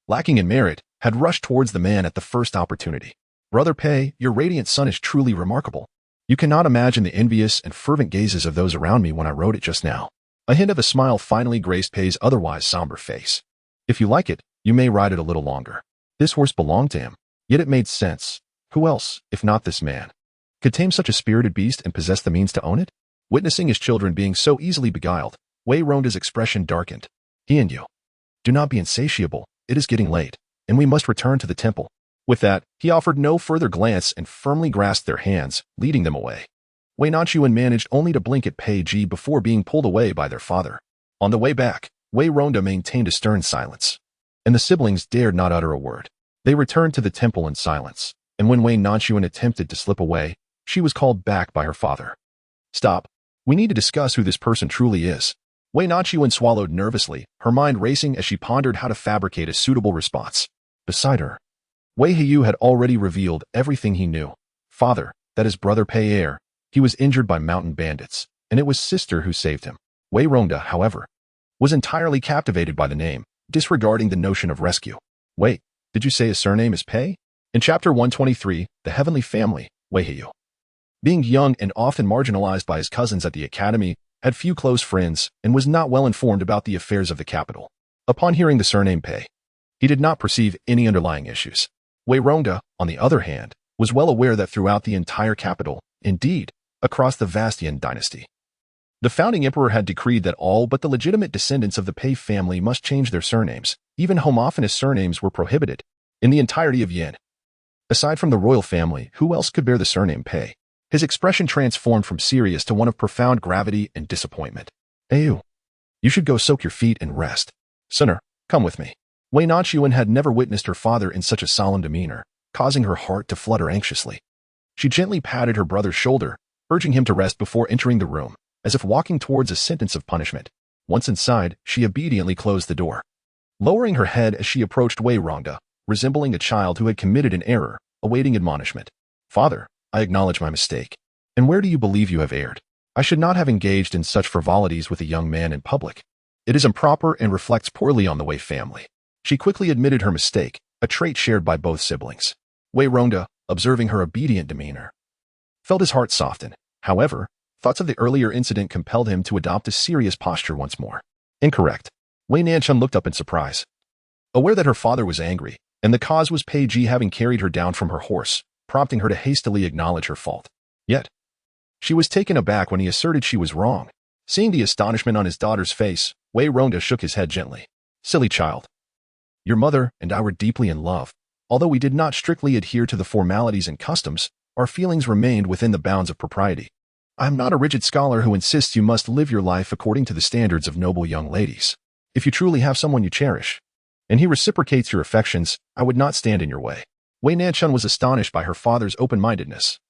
lacking in merit, had rushed towards the man at the first opportunity. "Brother Pei, your radiant son is truly remarkable. You cannot imagine the envious and fervent gazes of those around me when I rode it just now." A hint of a smile finally graced Pei's otherwise somber face. "If you like it, you may ride it a little longer." This horse belonged to him, yet it made sense. Who else, if not this man, could tame such a spirited beast and possess the means to own it? Witnessing his children being so easily beguiled, Wei Rongda's expression darkened. "He and you, do not be insatiable. It is getting late, and we must return to the temple." With that, he offered no further glance and firmly grasped their hands, leading them away. Wei Nanxun managed only to blink at Pei Ji before being pulled away by their father. On the way back, Wei Rongda maintained a stern silence, and the siblings dared not utter a word. They returned to the temple in silence, and when Wei Nanxun attempted to slip away, she was called back by her father. "Stop. We need to discuss who this person truly is." Wei Nanxun swallowed nervously, her mind racing as she pondered how to fabricate a suitable response. Beside her, Wei Hiyu had already revealed everything he knew. Father, that is brother Pei. He was injured by mountain bandits, and it was sister who saved him. Wei Rongda, however, was entirely captivated by the name, disregarding the notion of rescue. "Wait, did you say his surname is Pei?" In Chapter 123, The Heavenly Family, Wei Hiyu, being young and often marginalized by his cousins at the academy, had few close friends and was not well informed about the affairs of the capital. Upon hearing the surname Pei, he did not perceive any underlying issues. Wei Rongda, on the other hand, was well aware that throughout the entire capital, indeed, across the vast Yan dynasty, the founding emperor had decreed that all but the legitimate descendants of the Pei family must change their surnames. Even homophonous surnames were prohibited. In the entirety of Yan, aside from the royal family, who else could bear the surname Pei? His expression transformed from serious to one of profound gravity and disappointment. "Ayu, you should go soak your feet and rest. Sinner, come with me." Wei Nanxun had never witnessed her father in such a solemn demeanor, causing her heart to flutter anxiously. She gently patted her brother's shoulder, urging him to rest before entering the room, as if walking towards a sentence of punishment. Once inside, she obediently closed the door. Lowering her head as she approached Wei Rongda, resembling a child who had committed an error, awaiting admonishment. "Father, I acknowledge my mistake. And where do you believe you have erred? I should not have engaged in such frivolities with a young man in public. It is improper and reflects poorly on the Wei family." She quickly admitted her mistake, a trait shared by both siblings. Wei Rongda, observing her obedient demeanor, felt his heart soften. However, thoughts of the earlier incident compelled him to adopt a serious posture once more. "Incorrect." Wei Nanxun looked up in surprise. Aware that her father was angry, and the cause was Pei Ji having carried her down from her horse, prompting her to hastily acknowledge her fault. Yet, she was taken aback when he asserted she was wrong. Seeing the astonishment on his daughter's face, Wei Rongda shook his head gently. "Silly child. Your mother and I were deeply in love. Although we did not strictly adhere to the formalities and customs, our feelings remained within the bounds of propriety. I am not a rigid scholar who insists you must live your life according to the standards of noble young ladies. If you truly have someone you cherish, and he reciprocates your affections, I would not stand in your way." Wei Nanxun was astonished by her father's open-mindedness,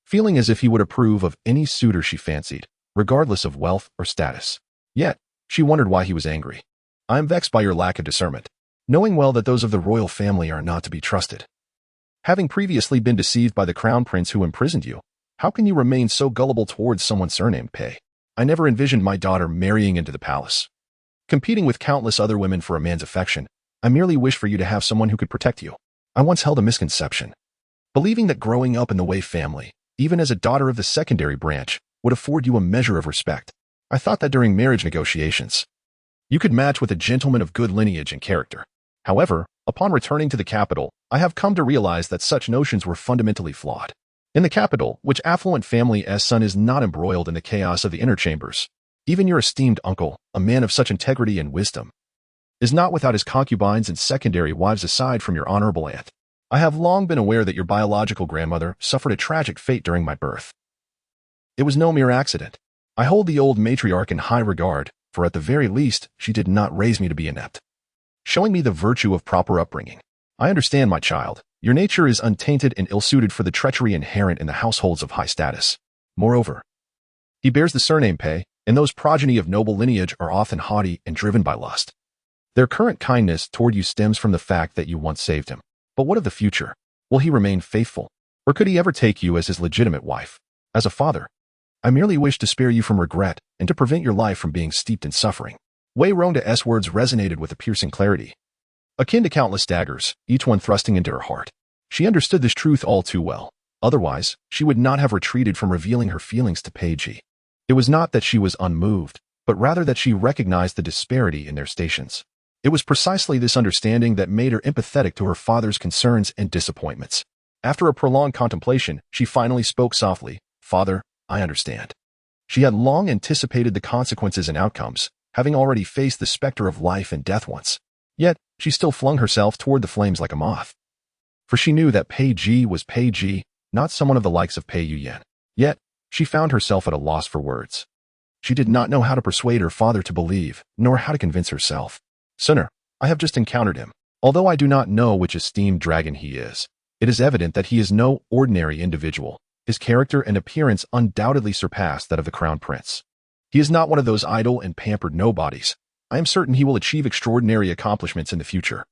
feeling as if he would approve of any suitor she fancied, regardless of wealth or status. Yet, she wondered why he was angry. "I am vexed by your lack of discernment, knowing well that those of the royal family are not to be trusted. Having previously been deceived by the crown prince who imprisoned you, how can you remain so gullible towards someone surnamed Pei? I never envisioned my daughter marrying into the palace, competing with countless other women for a man's affection. I merely wish for you to have someone who could protect you. I once held a misconception, believing that growing up in the Wei family, even as a daughter of the secondary branch, would afford you a measure of respect. I thought that during marriage negotiations, you could match with a gentleman of good lineage and character. However, upon returning to the capital, I have come to realize that such notions were fundamentally flawed. In the capital, which affluent family's son is not embroiled in the chaos of the inner chambers, even your esteemed uncle, a man of such integrity and wisdom, is not without his concubines and secondary wives aside from your honorable aunt. I have long been aware that your biological grandmother suffered a tragic fate during my birth. It was no mere accident. I hold the old matriarch in high regard, for at the very least, she did not raise me to be inept, showing me the virtue of proper upbringing. I understand, my child. Your nature is untainted and ill-suited for the treachery inherent in the households of high status. Moreover, He bears the surname Pei, and those progeny of noble lineage are often haughty and driven by lust. Their current kindness toward you stems from the fact that you once saved him. But what of the future? Will he remain faithful? Or could he ever take you as his legitimate wife? As a father, I merely wish to spare you from regret and to prevent your life from being steeped in suffering. Wei Nanxun's words resonated with a piercing clarity, akin to countless daggers, each one thrusting into her heart. She understood this truth all too well. Otherwise, she would not have retreated from revealing her feelings to Pei Ji. It was not that she was unmoved, but rather that she recognized the disparity in their stations. It was precisely this understanding that made her empathetic to her father's concerns and disappointments. After a prolonged contemplation, she finally spoke softly, "Father, I understand." She had long anticipated the consequences and outcomes, having already faced the specter of life and death once. Yet, she still flung herself toward the flames like a moth. For she knew that Pei Ji was Pei Ji, not someone of the likes of Pei Yuyan. Yet, she found herself at a loss for words. She did not know how to persuade her father to believe, nor how to convince herself. "Sooner, I have just encountered him. Although I do not know which esteemed dragon he is, it is evident that he is no ordinary individual. His character and appearance undoubtedly surpass that of the crown prince. He is not one of those idle and pampered nobodies. I am certain he will achieve extraordinary accomplishments in the future.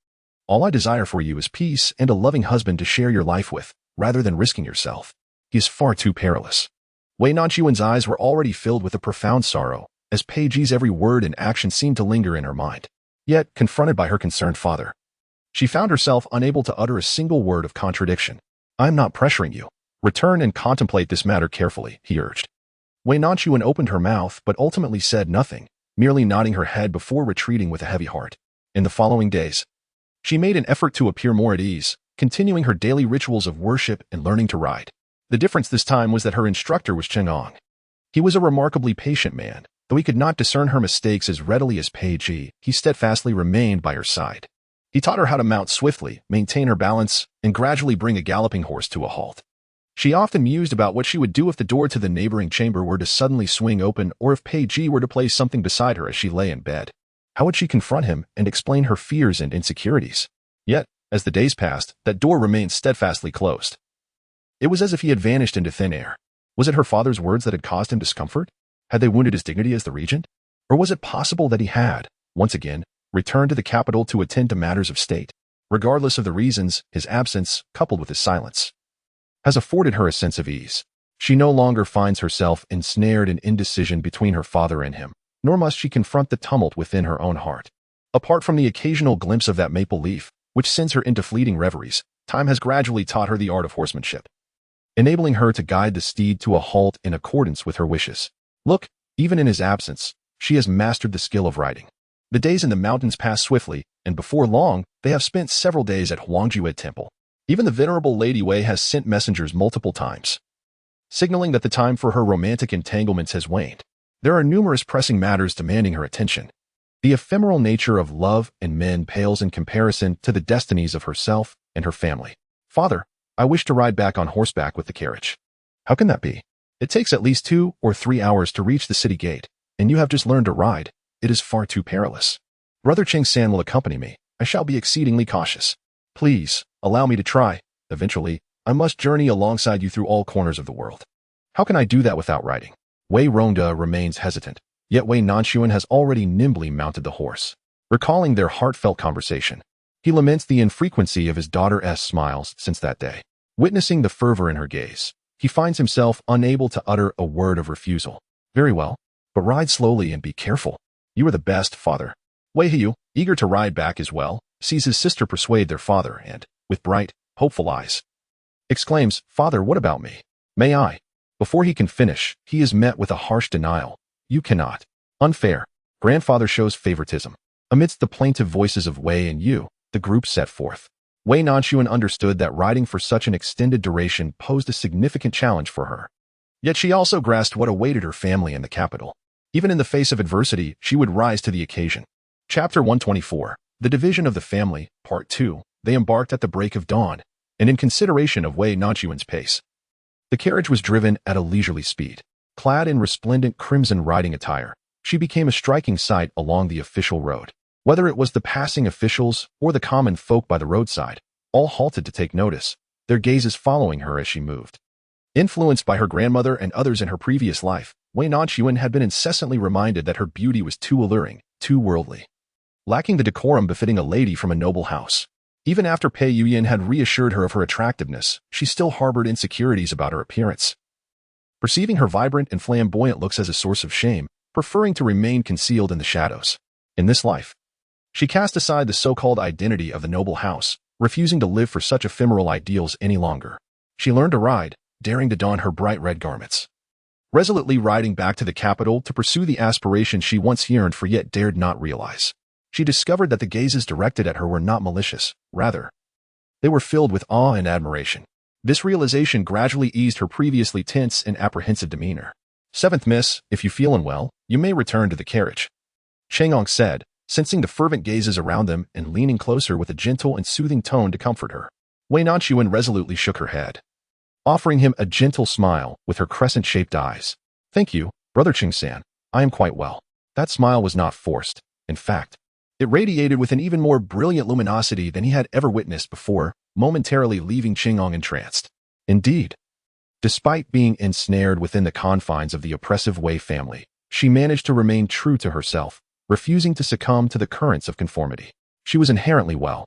All I desire for you is peace and a loving husband to share your life with, rather than risking yourself. He is far too perilous." Wei Nanxun's eyes were already filled with a profound sorrow, as Pei Ji's every word and action seemed to linger in her mind. Yet, confronted by her concerned father, she found herself unable to utter a single word of contradiction. "I am not pressuring you. Return and contemplate this matter carefully," he urged. Wei Nanxun opened her mouth but ultimately said nothing, merely nodding her head before retreating with a heavy heart. In the following days, she made an effort to appear more at ease, continuing her daily rituals of worship and learning to ride. The difference this time was that her instructor was Cheng'ong. He was a remarkably patient man. Though he could not discern her mistakes as readily as Pei Ji, he steadfastly remained by her side. He taught her how to mount swiftly, maintain her balance, and gradually bring a galloping horse to a halt. She often mused about what she would do if the door to the neighboring chamber were to suddenly swing open, or if Pei Ji were to place something beside her as she lay in bed. How would she confront him and explain her fears and insecurities? Yet, as the days passed, that door remained steadfastly closed. It was as if he had vanished into thin air. Was it her father's words that had caused him discomfort? Had they wounded his dignity as the regent? Or was it possible that he had, once again, returned to the capital to attend to matters of state? Regardless of the reasons, his absence, coupled with his silence, has afforded her a sense of ease. She no longer finds herself ensnared in indecision between her father and him, nor must she confront the tumult within her own heart. Apart from the occasional glimpse of that maple leaf, which sends her into fleeting reveries, time has gradually taught her the art of horsemanship, enabling her to guide the steed to a halt in accordance with her wishes. Look, even in his absence, she has mastered the skill of riding. The days in the mountains pass swiftly, and before long, they have spent several days at Huangjued Temple. Even the venerable Lady Wei has sent messengers multiple times, signaling that the time for her romantic entanglements has waned. There are numerous pressing matters demanding her attention. The ephemeral nature of love and men pales in comparison to the destinies of herself and her family. "Father, I wish to ride back on horseback with the carriage." "How can that be? It takes at least 2 or 3 hours to reach the city gate, and you have just learned to ride. It is far too perilous." "Brother Cheng-san will accompany me. I shall be exceedingly cautious. Please, allow me to try. Eventually, I must journey alongside you through all corners of the world." "How can I do that without riding?" Wei Rongda remains hesitant, yet Wei Nanxun has already nimbly mounted the horse. Recalling their heartfelt conversation, he laments the infrequency of his daughter's smiles since that day. Witnessing the fervor in her gaze, he finds himself unable to utter a word of refusal. "Very well, but ride slowly and be careful. You are the best, father." Wei Hiu, eager to ride back as well, sees his sister persuade their father and, with bright, hopeful eyes, exclaims, "Father, what about me? May I?" Before he can finish, he is met with a harsh denial. "You cannot. Unfair. Grandfather shows favoritism." Amidst the plaintive voices of Wei and Yu, the group set forth. Wei Nanxun understood that riding for such an extended duration posed a significant challenge for her. Yet she also grasped what awaited her family in the capital. Even in the face of adversity, she would rise to the occasion. Chapter 124, The Division of the Family, Part 2. They embarked at the break of dawn, and in consideration of Wei Nanxun's pace, the carriage was driven at a leisurely speed. Clad in resplendent crimson riding attire, she became a striking sight along the official road. Whether it was the passing officials or the common folk by the roadside, all halted to take notice, their gazes following her as she moved. Influenced by her grandmother and others in her previous life, Wei Nanxun had been incessantly reminded that her beauty was too alluring, too worldly, lacking the decorum befitting a lady from a noble house. Even after Pei Yuyan had reassured her of her attractiveness, she still harbored insecurities about her appearance, perceiving her vibrant and flamboyant looks as a source of shame, preferring to remain concealed in the shadows. In this life, she cast aside the so-called identity of the noble house, refusing to live for such ephemeral ideals any longer. She learned to ride, daring to don her bright red garments, resolutely riding back to the capital to pursue the aspirations she once yearned for yet dared not realize. She discovered that the gazes directed at her were not malicious, rather, they were filled with awe and admiration. This realization gradually eased her previously tense and apprehensive demeanor. "Seventh miss, if you feel unwell, you may return to the carriage," Chang'ong said, sensing the fervent gazes around them and leaning closer with a gentle and soothing tone to comfort her. Wei Nanxun resolutely shook her head, offering him a gentle smile with her crescent-shaped eyes. "Thank you, Brother Ching-san. I am quite well." That smile was not forced. In fact, it radiated with an even more brilliant luminosity than he had ever witnessed before, momentarily leaving Chang'ong entranced. Indeed, despite being ensnared within the confines of the oppressive Wei family, she managed to remain true to herself, refusing to succumb to the currents of conformity. She was inherently well,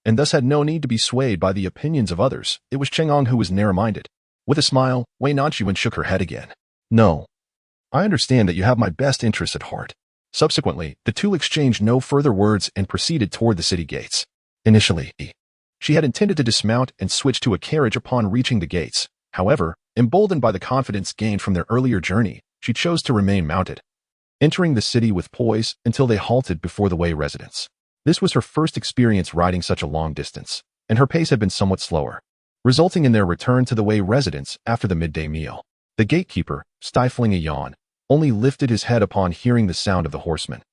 and thus had no need to be swayed by the opinions of others. It was Chang'ong who was narrow-minded. With a smile, Wei Nanxun shook her head again. "No, I understand that you have my best interests at heart." Subsequently, the two exchanged no further words and proceeded toward the city gates. Initially, she had intended to dismount and switch to a carriage upon reaching the gates. However, emboldened by the confidence gained from their earlier journey, she chose to remain mounted, entering the city with poise until they halted before the Wei residence. This was her first experience riding such a long distance, and her pace had been somewhat slower, resulting in their return to the Wei residence after the midday meal. The gatekeeper, stifling a yawn, only lifted his head upon hearing the sound of the horseman,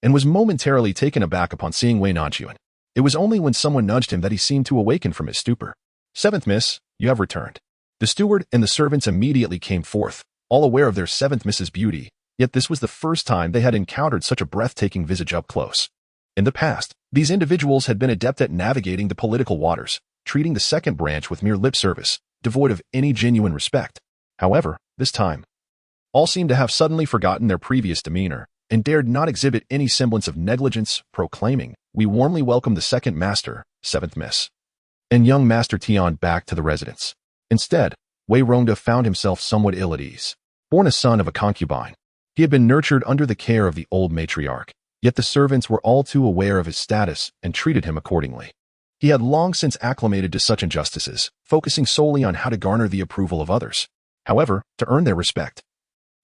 and was momentarily taken aback upon seeing Wei Nanxun. It was only when someone nudged him that he seemed to awaken from his stupor. "Seventh miss, you have returned." The steward and the servants immediately came forth, all aware of their seventh miss's beauty, yet this was the first time they had encountered such a breathtaking visage up close. In the past, these individuals had been adept at navigating the political waters, treating the second branch with mere lip service, devoid of any genuine respect. However, this time, all seemed to have suddenly forgotten their previous demeanor and dared not exhibit any semblance of negligence, proclaiming, "We warmly welcome the second master, seventh miss, and young Master Tian back to the residence." Instead, Wei Rongda found himself somewhat ill at ease. Born a son of a concubine, he had been nurtured under the care of the old matriarch, yet the servants were all too aware of his status and treated him accordingly. He had long since acclimated to such injustices, focusing solely on how to garner the approval of others. However, to earn their respect,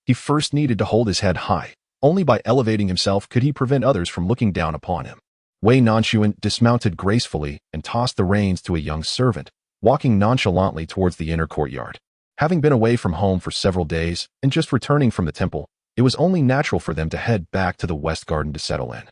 he first needed to hold his head high. Only by elevating himself could he prevent others from looking down upon him. Wei Nanxun dismounted gracefully and tossed the reins to a young servant, walking nonchalantly towards the inner courtyard. Having been away from home for several days and just returning from the temple, it was only natural for them to head back to the west garden to settle in.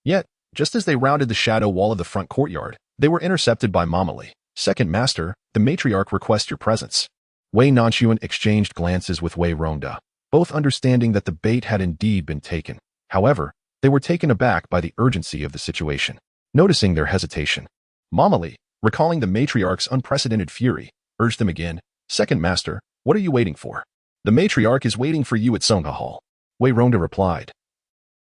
Yet, just as they rounded the shadow wall of the front courtyard, they were intercepted by Mama Li. "Second master, the matriarch requests your presence." Wei Nanxun exchanged glances with Wei Rongda, both understanding that the bait had indeed been taken. However, they were taken aback by the urgency of the situation. Noticing their hesitation, Mama Li, recalling the matriarch's unprecedented fury, urged them again, "Second master, what are you waiting for?" "The matriarch is waiting for you at Songha Hall," Wei Rongda replied.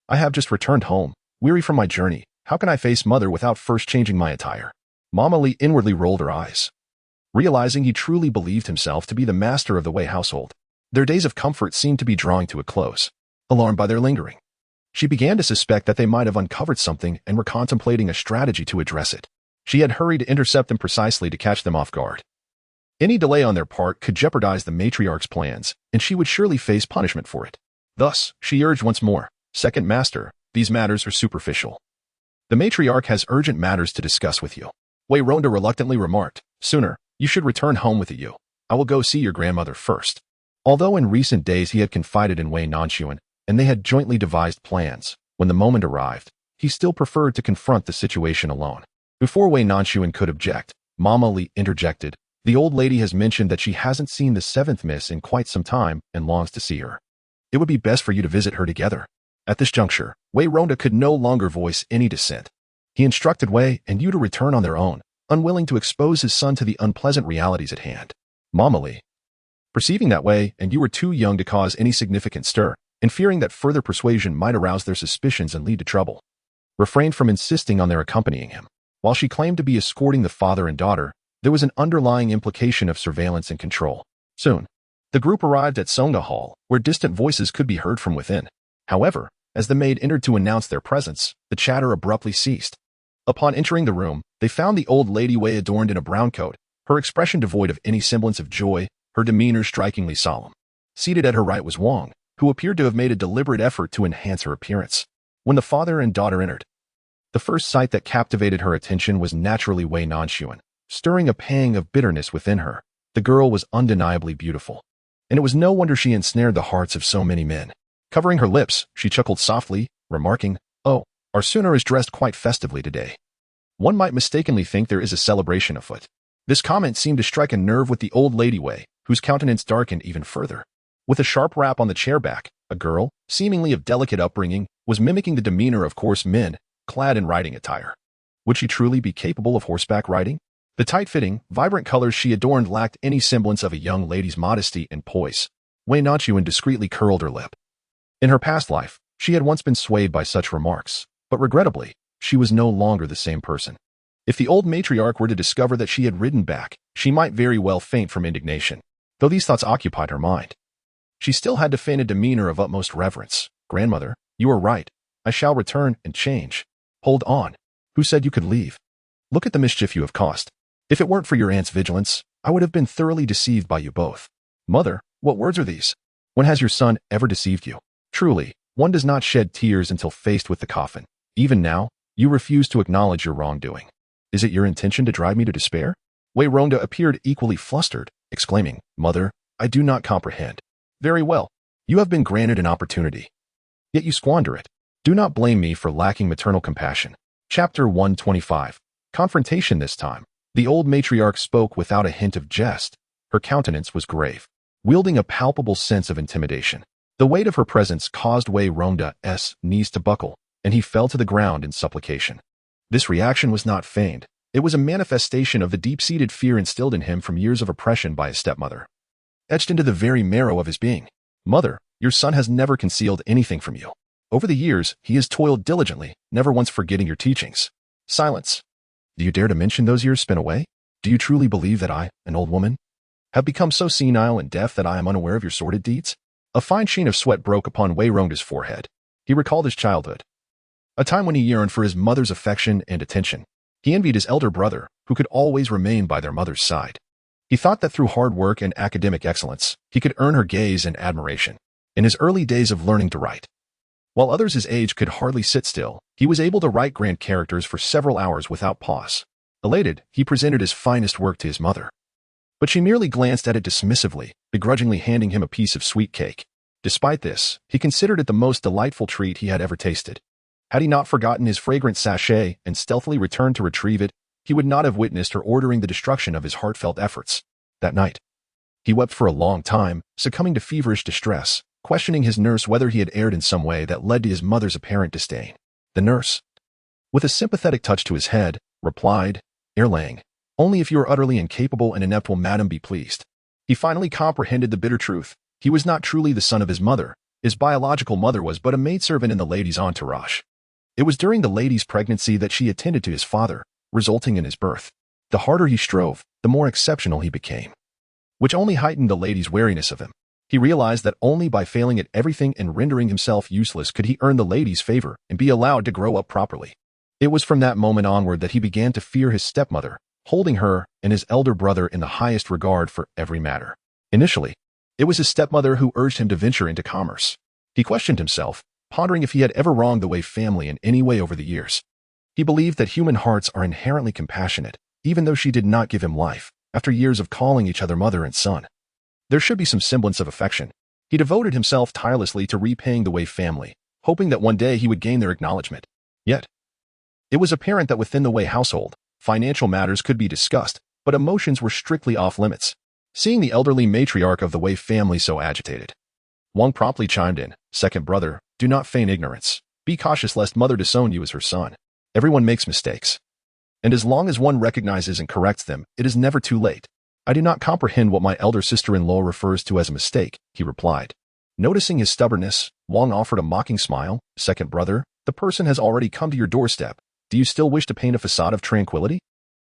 "I have just returned home, weary from my journey. How can I face mother without first changing my attire?" Mama Li inwardly rolled her eyes, realizing he truly believed himself to be the master of the Wei household. Their days of comfort seemed to be drawing to a close. Alarmed by their lingering, she began to suspect that they might have uncovered something and were contemplating a strategy to address it. She had hurried to intercept them precisely to catch them off guard. Any delay on their part could jeopardize the matriarch's plans, and she would surely face punishment for it. Thus, she urged once more, "Second master, these matters are superficial. The matriarch has urgent matters to discuss with you." Wei Rongda reluctantly remarked, "Sooner, you should return home with you. I will go see your grandmother first." Although in recent days he had confided in Wei Nanxun, and they had jointly devised plans, when the moment arrived, he still preferred to confront the situation alone. Before Wei Nanxun could object, Mama Li interjected, "The old lady has mentioned that she hasn't seen the seventh miss in quite some time and longs to see her. It would be best for you to visit her together." At this juncture, Wei Rongda could no longer voice any dissent. He instructed Wei and Yu to return on their own, unwilling to expose his son to the unpleasant realities at hand. Mama Li, Perceiving that way, and you were too young to cause any significant stir, and fearing that further persuasion might arouse their suspicions and lead to trouble, refrained from insisting on their accompanying him. While she claimed to be escorting the father and daughter, there was an underlying implication of surveillance and control. Soon, the group arrived at Songha Hall, where distant voices could be heard from within. However, as the maid entered to announce their presence, the chatter abruptly ceased. Upon entering the room, they found the old lady Wei adorned in a brown coat, her expression devoid of any semblance of joy, her demeanor strikingly solemn. Seated at her right was Wang, who appeared to have made a deliberate effort to enhance her appearance. When the father and daughter entered, the first sight that captivated her attention was naturally Wei Nanxun, stirring a pang of bitterness within her. The girl was undeniably beautiful, and it was no wonder she ensnared the hearts of so many men. Covering her lips, she chuckled softly, remarking, "Oh, our Suna is dressed quite festively today. One might mistakenly think there is a celebration afoot." This comment seemed to strike a nerve with the old lady Wei, whose countenance darkened even further. With a sharp rap on the chair back, a girl, seemingly of delicate upbringing, was mimicking the demeanor of coarse men, clad in riding attire. Would she truly be capable of horseback riding? The tight-fitting, vibrant colors she adorned lacked any semblance of a young lady's modesty and poise. Wei Nanxun discreetly curled her lip. In her past life, she had once been swayed by such remarks, but regrettably, she was no longer the same person. If the old matriarch were to discover that she had ridden back, she might very well faint from indignation. Though these thoughts occupied her mind, she still had to feign a demeanor of utmost reverence. "Grandmother, you are right. I shall return and change." "Hold on. Who said you could leave? Look at the mischief you have caused. If it weren't for your aunt's vigilance, I would have been thoroughly deceived by you both." "Mother, what words are these? When has your son ever deceived you? Truly, one does not shed tears until faced with the coffin. Even now, you refuse to acknowledge your wrongdoing. Is it your intention to drive me to despair?" Wei Rongda appeared equally flustered, exclaiming, "Mother, I do not comprehend." "Very well. You have been granted an opportunity, yet you squander it. Do not blame me for lacking maternal compassion." Chapter 125. Confrontation. This time, the old matriarch spoke without a hint of jest. Her countenance was grave, wielding a palpable sense of intimidation. The weight of her presence caused Wei Rongda's knees to buckle, and he fell to the ground in supplication. This reaction was not feigned. It was a manifestation of the deep-seated fear instilled in him from years of oppression by his stepmother, etched into the very marrow of his being. "Mother, your son has never concealed anything from you. Over the years, he has toiled diligently, never once forgetting your teachings." Silence. "Do you dare to mention those years spent away? Do you truly believe that I, an old woman, have become so senile and deaf that I am unaware of your sordid deeds?" A fine sheen of sweat broke upon Wei Rongda's forehead. He recalled his childhood, a time when he yearned for his mother's affection and attention. He envied his elder brother, who could always remain by their mother's side. He thought that through hard work and academic excellence, he could earn her gaze and admiration. In his early days of learning to write, while others his age could hardly sit still, he was able to write grand characters for several hours without pause. Elated, he presented his finest work to his mother, but she merely glanced at it dismissively, begrudgingly handing him a piece of sweet cake. Despite this, he considered it the most delightful treat he had ever tasted. Had he not forgotten his fragrant sachet and stealthily returned to retrieve it, he would not have witnessed her ordering the destruction of his heartfelt efforts. That night, he wept for a long time, succumbing to feverish distress, questioning his nurse whether he had erred in some way that led to his mother's apparent disdain. The nurse, with a sympathetic touch to his head, replied, "Erlang, only if you are utterly incapable and inept will Madam be pleased." He finally comprehended the bitter truth. He was not truly the son of his mother. His biological mother was but a maidservant in the lady's entourage. It was during the lady's pregnancy that she attended to his father, resulting in his birth. The harder he strove, the more exceptional he became, which only heightened the lady's wariness of him. He realized that only by failing at everything and rendering himself useless could he earn the lady's favor and be allowed to grow up properly. It was from that moment onward that he began to fear his stepmother, holding her and his elder brother in the highest regard for every matter. Initially, it was his stepmother who urged him to venture into commerce. He questioned himself, pondering if he had ever wronged the Wei family in any way over the years. He believed that human hearts are inherently compassionate, even though she did not give him life. After years of calling each other mother and son, there should be some semblance of affection. He devoted himself tirelessly to repaying the Wei family, hoping that one day he would gain their acknowledgement. Yet, it was apparent that within the Wei household, financial matters could be discussed, but emotions were strictly off limits. Seeing the elderly matriarch of the Wei family so agitated, Wang promptly chimed in, "Second brother, do not feign ignorance. Be cautious lest mother disown you as her son. Everyone makes mistakes, and as long as one recognizes and corrects them, it is never too late." I do not comprehend what my elder sister-in-law refers to as a mistake, he replied. Noticing his stubbornness, Wang offered a mocking smile. Second brother, the person has already come to your doorstep. Do you still wish to paint a facade of tranquility?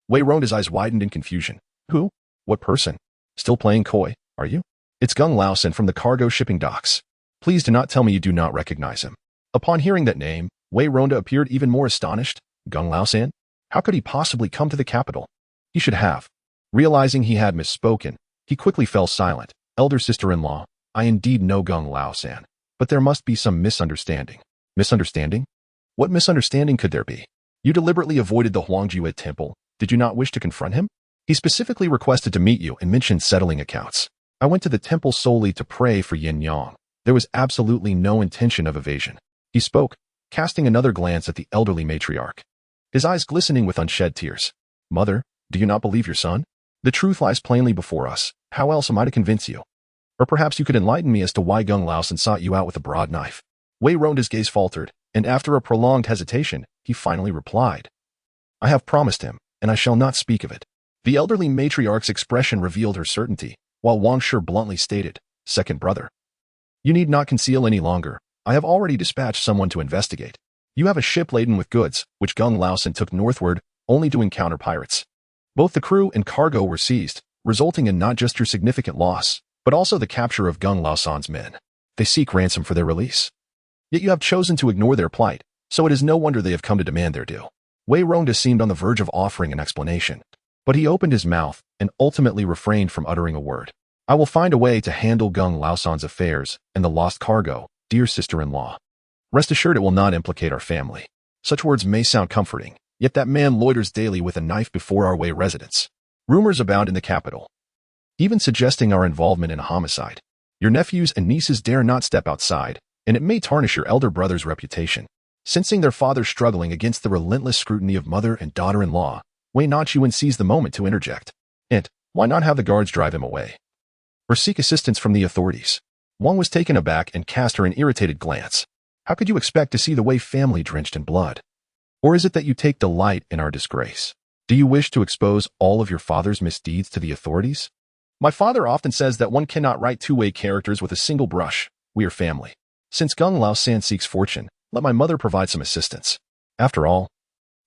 Wei Ronda's eyes widened in confusion. Who? What person? Still playing coy, are you? It's Gung Laosan from the cargo shipping docks. Please do not tell me you do not recognize him. Upon hearing that name, Wei Ronda appeared even more astonished. Gung Laosan? How could he possibly come to the capital? He should have. Realizing he had misspoken, he quickly fell silent. Elder sister-in-law, I indeed know Gung Laosan, but there must be some misunderstanding. Misunderstanding? What misunderstanding could there be? You deliberately avoided the Huangjiue temple. Did you not wish to confront him? He specifically requested to meet you and mentioned settling accounts. I went to the temple solely to pray for Yin Yang. There was absolutely no intention of evasion. He spoke, casting another glance at the elderly matriarch, his eyes glistening with unshed tears. Mother, do you not believe your son? The truth lies plainly before us. How else am I to convince you? Or perhaps you could enlighten me as to why Gung Laosan sought you out with a broad knife. Wei Ronda's gaze faltered, and after a prolonged hesitation, he finally replied. I have promised him, and I shall not speak of it. The elderly matriarch's expression revealed her certainty, while Wang Shi bluntly stated, Second brother. You need not conceal any longer. I have already dispatched someone to investigate. You have a ship laden with goods, which Gung Laosan took northward, only to encounter pirates. Both the crew and cargo were seized, resulting in not just your significant loss, but also the capture of Gung Laosan's men. They seek ransom for their release. Yet you have chosen to ignore their plight, so it is no wonder they have come to demand their due. Wei Ronda seemed on the verge of offering an explanation, but he opened his mouth and ultimately refrained from uttering a word. I will find a way to handle Gung Laosan's affairs and the lost cargo, dear sister-in-law. Rest assured it will not implicate our family. Such words may sound comforting, yet that man loiters daily with a knife before our Wei residence. Rumors abound in the capital, even suggesting our involvement in a homicide. Your nephews and nieces dare not step outside, and it may tarnish your elder brother's reputation. Sensing their father struggling against the relentless scrutiny of mother and daughter-in-law, Wei Nanxun seized the moment to interject. And why not have the guards drive him away? Or seek assistance from the authorities? Wang was taken aback and cast her an irritated glance. How could you expect to see the Wei family drenched in blood? Or is it that you take delight in our disgrace? Do you wish to expose all of your father's misdeeds to the authorities? My father often says that one cannot write two Wei characters with a single brush. We are family. Since Gung Laosan seeks fortune, let my mother provide some assistance. After all,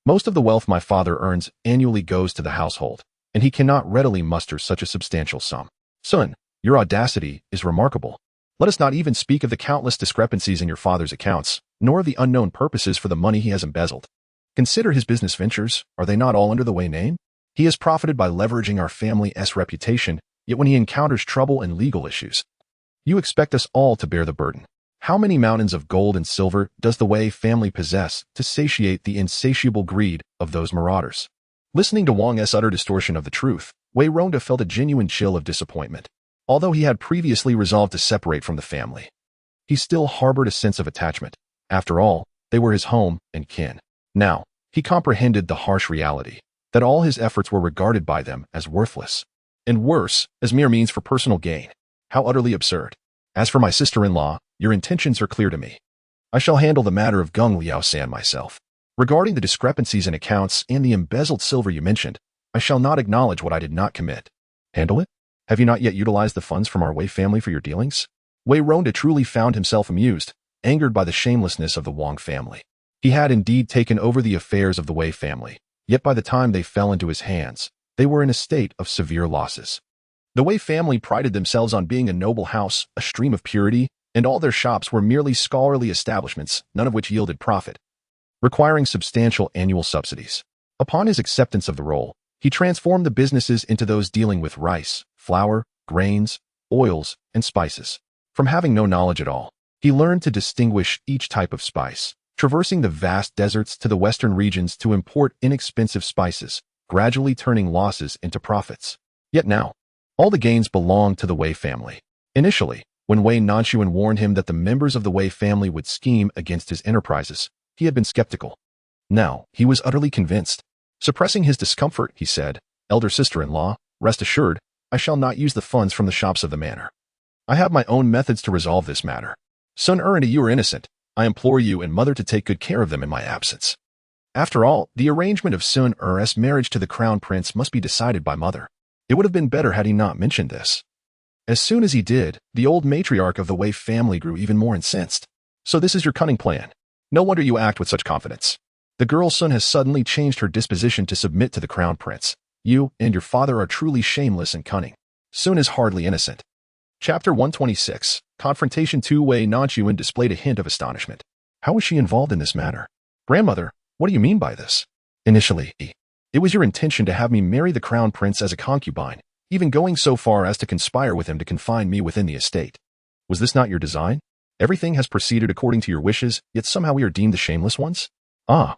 most of the wealth my father earns annually goes to the household, and he cannot readily muster such a substantial sum. Son, your audacity is remarkable. Let us not even speak of the countless discrepancies in your father's accounts, nor of the unknown purposes for the money he has embezzled. Consider his business ventures. Are they not all under the Wei name? He has profited by leveraging our family's reputation, yet when he encounters trouble and legal issues, you expect us all to bear the burden. How many mountains of gold and silver does the Wei family possess to satiate the insatiable greed of those marauders? Listening to Wang's utter distortion of the truth, Wei Ronda felt a genuine chill of disappointment. Although he had previously resolved to separate from the family, he still harbored a sense of attachment. After all, they were his home and kin. Now, he comprehended the harsh reality that all his efforts were regarded by them as worthless, and worse, as mere means for personal gain. How utterly absurd. As for my sister-in-law, your intentions are clear to me. I shall handle the matter of Gung Laosan myself. Regarding the discrepancies in accounts and the embezzled silver you mentioned, I shall not acknowledge what I did not commit. Handle it? Have you not yet utilized the funds from our Wei family for your dealings? Wei Ronda truly found himself amused, angered by the shamelessness of the Wang family. He had indeed taken over the affairs of the Wei family, yet by the time they fell into his hands, they were in a state of severe losses. The Wei family prided themselves on being a noble house, a stream of purity, and all their shops were merely scholarly establishments, none of which yielded profit, requiring substantial annual subsidies. Upon his acceptance of the role, he transformed the businesses into those dealing with rice, flour, grains, oils, and spices. From having no knowledge at all, he learned to distinguish each type of spice, traversing the vast deserts to the western regions to import inexpensive spices, gradually turning losses into profits. Yet now, all the gains belonged to the Wei family. Initially, when Wei Nanxun warned him that the members of the Wei family would scheme against his enterprises, he had been skeptical. Now, he was utterly convinced. Suppressing his discomfort, he said, Elder sister-in-law, rest assured, I shall not use the funds from the shops of the manor. I have my own methods to resolve this matter. Sun Er and you are innocent. I implore you and mother to take good care of them in my absence. After all, the arrangement of Sun Er's marriage to the crown prince must be decided by mother. It would have been better had he not mentioned this. As soon as he did, the old matriarch of the Wei family grew even more incensed. So this is your cunning plan. No wonder you act with such confidence. The girl Sun has suddenly changed her disposition to submit to the crown prince. You and your father are truly shameless and cunning. Sun is hardly innocent. Chapter 126. Confrontation. Wei Nanxun displayed a hint of astonishment. How was she involved in this matter? Grandmother, what do you mean by this? Initially, it was your intention to have me marry the crown prince as a concubine, even going so far as to conspire with him to confine me within the estate. Was this not your design? Everything has proceeded according to your wishes, yet somehow we are deemed the shameless ones? Ah.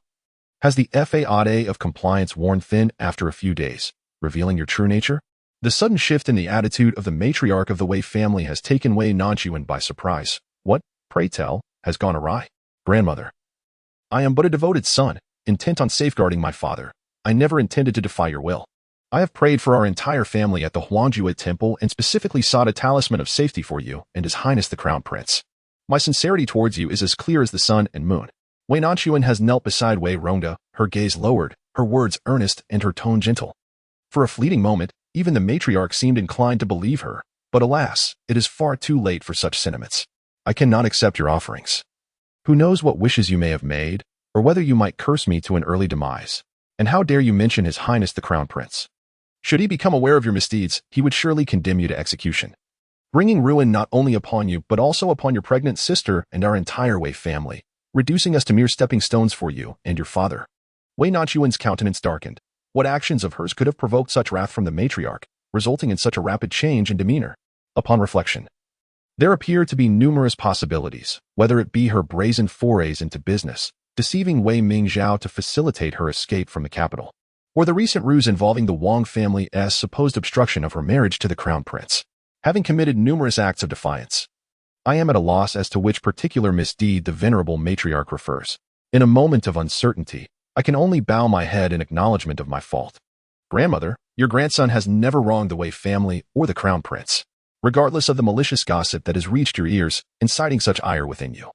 Has the facade of compliance worn thin after a few days, revealing your true nature? The sudden shift in the attitude of the matriarch of the Wei family has taken Wei Nanxun by surprise. What, pray tell, has gone awry? Grandmother. I am but a devoted son, intent on safeguarding my father. I never intended to defy your will. I have prayed for our entire family at the Huangjuo temple and specifically sought a talisman of safety for you and His Highness the Crown Prince. My sincerity towards you is as clear as the sun and moon. Wei Nanxun has knelt beside Wei Rongda, her gaze lowered, her words earnest and her tone gentle. For a fleeting moment, even the matriarch seemed inclined to believe her, but alas, it is far too late for such sentiments. I cannot accept your offerings. Who knows what wishes you may have made, or whether you might curse me to an early demise. And how dare you mention His Highness the Crown Prince? Should he become aware of your misdeeds, he would surely condemn you to execution, bringing ruin not only upon you but also upon your pregnant sister and our entire Wei family, reducing us to mere stepping stones for you and your father. Wei Nanxun's countenance darkened. What actions of hers could have provoked such wrath from the matriarch, resulting in such a rapid change in demeanor? Upon reflection, there appear to be numerous possibilities, whether it be her brazen forays into business, deceiving Wei Mingzhao to facilitate her escape from the capital, or the recent ruse involving the Wang family's supposed obstruction of her marriage to the crown prince, having committed numerous acts of defiance. I am at a loss as to which particular misdeed the venerable matriarch refers. In a moment of uncertainty, I can only bow my head in acknowledgement of my fault. Grandmother, your grandson has never wronged the Wei family or the crown prince, regardless of the malicious gossip that has reached your ears, inciting such ire within you.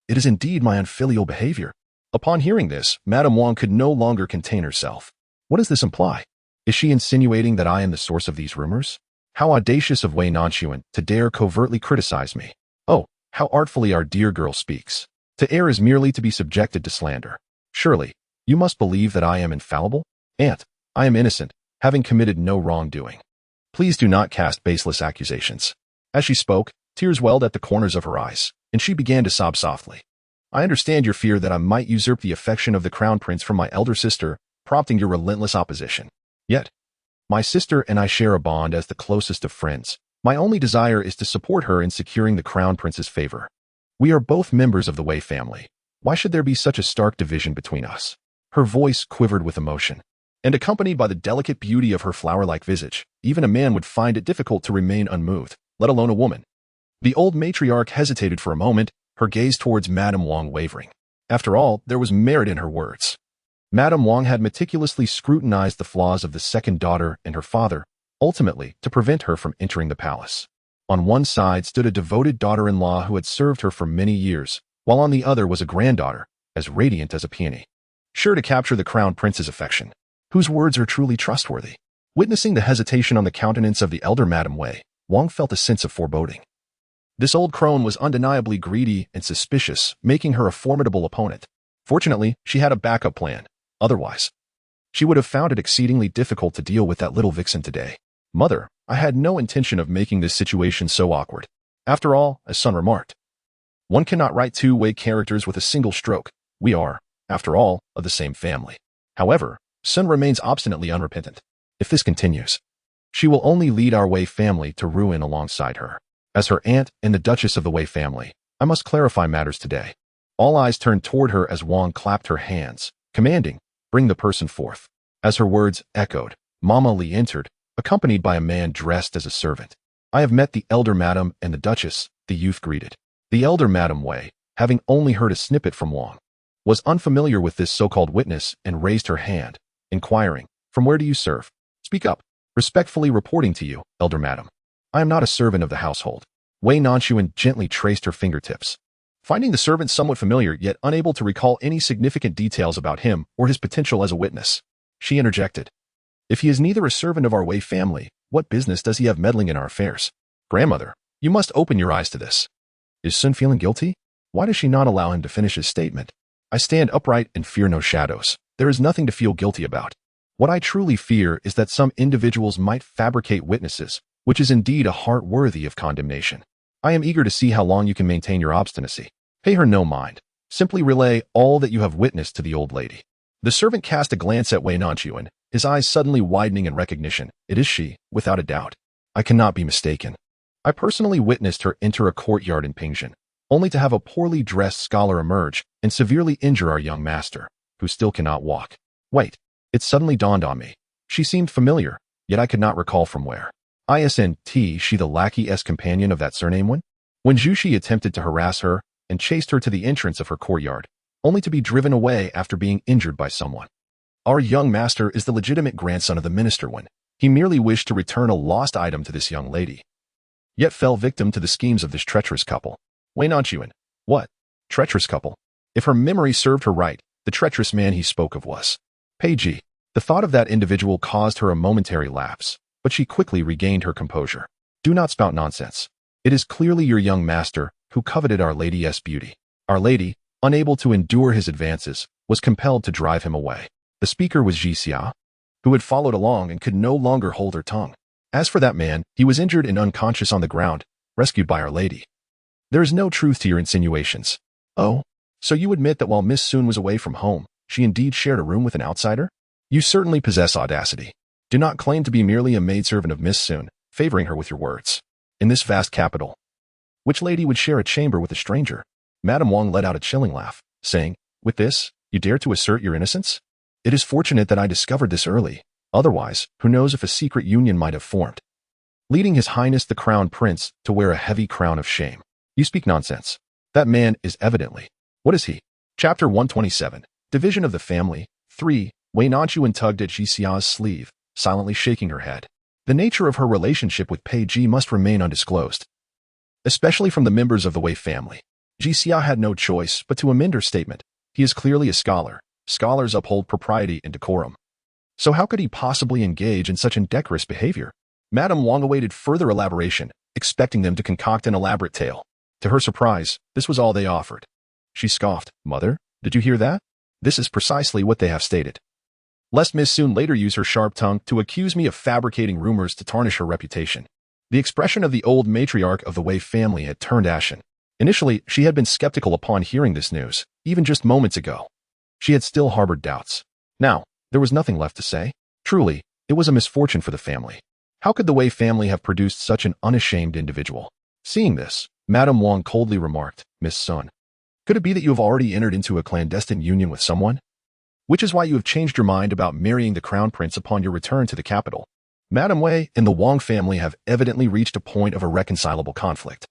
It is indeed my unfilial behavior. Upon hearing this, Madame Wang could no longer contain herself. What does this imply? Is she insinuating that I am the source of these rumors? How audacious of Wei Nanxun to dare covertly criticize me. Oh, how artfully our dear girl speaks. To err is merely to be subjected to slander. Surely, you must believe that I am infallible? Aunt, I am innocent, having committed no wrongdoing. Please do not cast baseless accusations. As she spoke, tears welled at the corners of her eyes, and she began to sob softly. I understand your fear that I might usurp the affection of the crown prince from my elder sister, prompting your relentless opposition. Yet, my sister and I share a bond as the closest of friends. My only desire is to support her in securing the crown prince's favor. We are both members of the Wei family. Why should there be such a stark division between us? Her voice quivered with emotion, and accompanied by the delicate beauty of her flower-like visage, even a man would find it difficult to remain unmoved, let alone a woman. The old matriarch hesitated for a moment, her gaze towards Madame Wang wavering. After all, there was merit in her words. Madame Wang had meticulously scrutinized the flaws of the second daughter and her father, ultimately to prevent her from entering the palace. On one side stood a devoted daughter-in-law who had served her for many years, while on the other was a granddaughter, as radiant as a peony, sure to capture the crown prince's affection, whose words are truly trustworthy. Witnessing the hesitation on the countenance of the elder Madame Wei, Wang felt a sense of foreboding. This old crone was undeniably greedy and suspicious, making her a formidable opponent. Fortunately, she had a backup plan. Otherwise, she would have found it exceedingly difficult to deal with that little vixen today. Mother, I had no intention of making this situation so awkward. After all, as Sun remarked, one cannot write two-way characters with a single stroke. We are, after all, of the same family. However, Sun remains obstinately unrepentant. If this continues, she will only lead our Wei family to ruin alongside her. As her aunt and the Duchess of the Wei family, I must clarify matters today. All eyes turned toward her as Wang clapped her hands, commanding, "Bring the person forth." As her words echoed, Mama Li entered, accompanied by a man dressed as a servant. I have met the elder madam and the Duchess, the youth greeted. The elder Madame Wei, having only heard a snippet from Wang, was unfamiliar with this so-called witness and raised her hand, inquiring, "From where do you serve? Speak up." "Respectfully reporting to you, elder madam. I am not a servant of the household." Wei Nanxun gently traced her fingertips. Finding the servant somewhat familiar yet unable to recall any significant details about him or his potential as a witness, she interjected, If he is neither a servant of our Wei family, what business does he have meddling in our affairs? Grandmother, you must open your eyes to this. Is Sun feeling guilty? Why does she not allow him to finish his statement? I stand upright and fear no shadows. There is nothing to feel guilty about. What I truly fear is that some individuals might fabricate witnesses, which is indeed a heart worthy of condemnation. I am eager to see how long you can maintain your obstinacy. Pay her no mind. Simply relay all that you have witnessed to the old lady. The servant cast a glance at Wei Nanxun, his eyes suddenly widening in recognition. It is she, without a doubt. I cannot be mistaken. I personally witnessed her enter a courtyard in Pingjin, only to have a poorly dressed scholar emerge and severely injure our young master, who still cannot walk. Wait, it suddenly dawned on me. She seemed familiar, yet I could not recall from where. Isn't she the lackey-esque companion of that surname one? When Zhuxi attempted to harass her and chased her to the entrance of her courtyard, only to be driven away after being injured by someone. Our young master is the legitimate grandson of the minister one. He merely wished to return a lost item to this young lady, yet fell victim to the schemes of this treacherous couple. Wei Nanxun. What? Treacherous couple? If her memory served her right, the treacherous man he spoke of was Peiji. The thought of that individual caused her a momentary lapse, but she quickly regained her composure. Do not spout nonsense. It is clearly your young master who coveted Our Lady's beauty. Our Lady, unable to endure his advances, was compelled to drive him away. The speaker was Jixia, who had followed along and could no longer hold her tongue. As for that man, he was injured and unconscious on the ground, rescued by Our Lady. There is no truth to your insinuations. Oh, so you admit that while Miss Sun was away from home, she indeed shared a room with an outsider? You certainly possess audacity. Do not claim to be merely a maidservant of Miss Sun, favoring her with your words. In this vast capital, which lady would share a chamber with a stranger? Madame Wang let out a chilling laugh, saying, with this, you dare to assert your innocence? It is fortunate that I discovered this early. Otherwise, who knows if a secret union might have formed, leading His Highness the Crown Prince to wear a heavy crown of shame. You speak nonsense. That man is evidently. What is he? Chapter 127. Division of the Family. 3. Wei Nanxun tugged at Jixia's sleeve, silently shaking her head. The nature of her relationship with Pei Ji must remain undisclosed, especially from the members of the Wei family. Jixia had no choice but to amend her statement. He is clearly a scholar. Scholars uphold propriety and decorum. So how could he possibly engage in such indecorous behavior? Madame Wang awaited further elaboration, expecting them to concoct an elaborate tale. To her surprise, this was all they offered. She scoffed. Mother, did you hear that? This is precisely what they have stated. Lest Miss Sun later use her sharp tongue to accuse me of fabricating rumors to tarnish her reputation. The expression of the old matriarch of the Wei family had turned ashen. Initially, she had been skeptical upon hearing this news, even just moments ago. She had still harbored doubts. Now, there was nothing left to say. Truly, it was a misfortune for the family. How could the Wei family have produced such an unashamed individual? Seeing this, Madame Wang coldly remarked, Miss Sun, could it be that you have already entered into a clandestine union with someone? Which is why you have changed your mind about marrying the crown prince upon your return to the capital. Madame Wei and the Wang family have evidently reached a point of irreconcilable conflict,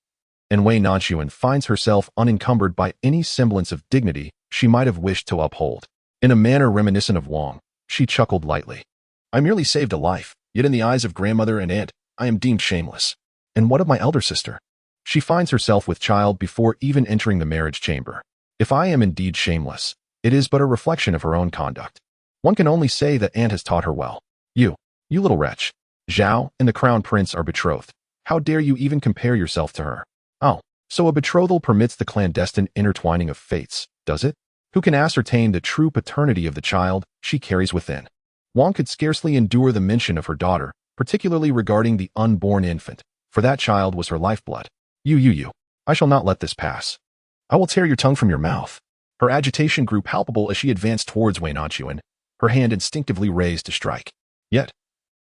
and Wei Nanxun finds herself unencumbered by any semblance of dignity she might have wished to uphold. In a manner reminiscent of Wang, she chuckled lightly. I merely saved a life, yet in the eyes of grandmother and aunt, I am deemed shameless. And what of my elder sister? She finds herself with child before even entering the marriage chamber. If I am indeed shameless, it is but a reflection of her own conduct. One can only say that aunt has taught her well. You little wretch. Zhao and the crown prince are betrothed. How dare you even compare yourself to her? Oh, so a betrothal permits the clandestine intertwining of fates, does it? Who can ascertain the true paternity of the child she carries within? Wang could scarcely endure the mention of her daughter, particularly regarding the unborn infant, for that child was her lifeblood. You. I shall not let this pass. I will tear your tongue from your mouth. Her agitation grew palpable as she advanced towards Wei Nanxun, her hand instinctively raised to strike. Yet,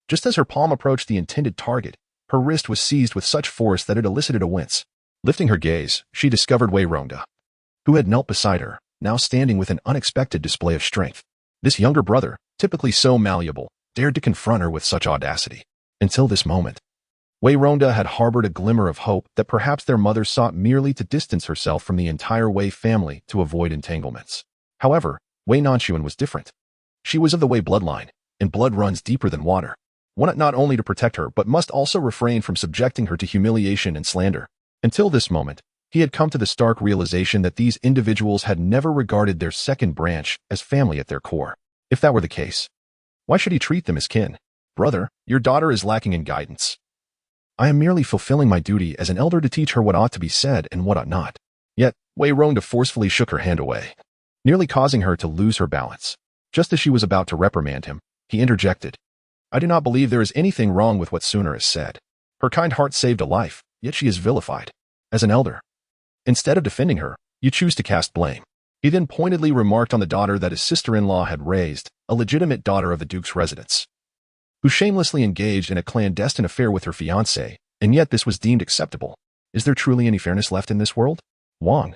just as her palm approached the intended target, her wrist was seized with such force that it elicited a wince. Lifting her gaze, she discovered Wei Rongda, who had knelt beside her, now standing with an unexpected display of strength. This younger brother, typically so malleable, dared to confront her with such audacity. Until this moment, Wei Rongda had harbored a glimmer of hope that perhaps their mother sought merely to distance herself from the entire Wei family to avoid entanglements. However, Wei Nanxun was different. She was of the Wei bloodline, and blood runs deeper than water. One ought not only to protect her but must also refrain from subjecting her to humiliation and slander. Until this moment, he had come to the stark realization that these individuals had never regarded their second branch as family at their core. If that were the case, Why should he treat them as kin? Brother, your daughter is lacking in guidance. I am merely fulfilling my duty as an elder to teach her what ought to be said and what ought not. Yet, Wei Rongda forcefully shook her hand away, nearly causing her to lose her balance. Just as she was about to reprimand him, he interjected. I do not believe there is anything wrong with what Sooner has said. Her kind heart saved a life, yet she is vilified. As an elder, instead of defending her, you choose to cast blame. He then pointedly remarked on the daughter that his sister-in-law had raised, a legitimate daughter of the Duke's residence, who shamelessly engaged in a clandestine affair with her fiancé, and yet this was deemed acceptable. Is there truly any fairness left in this world? Wang,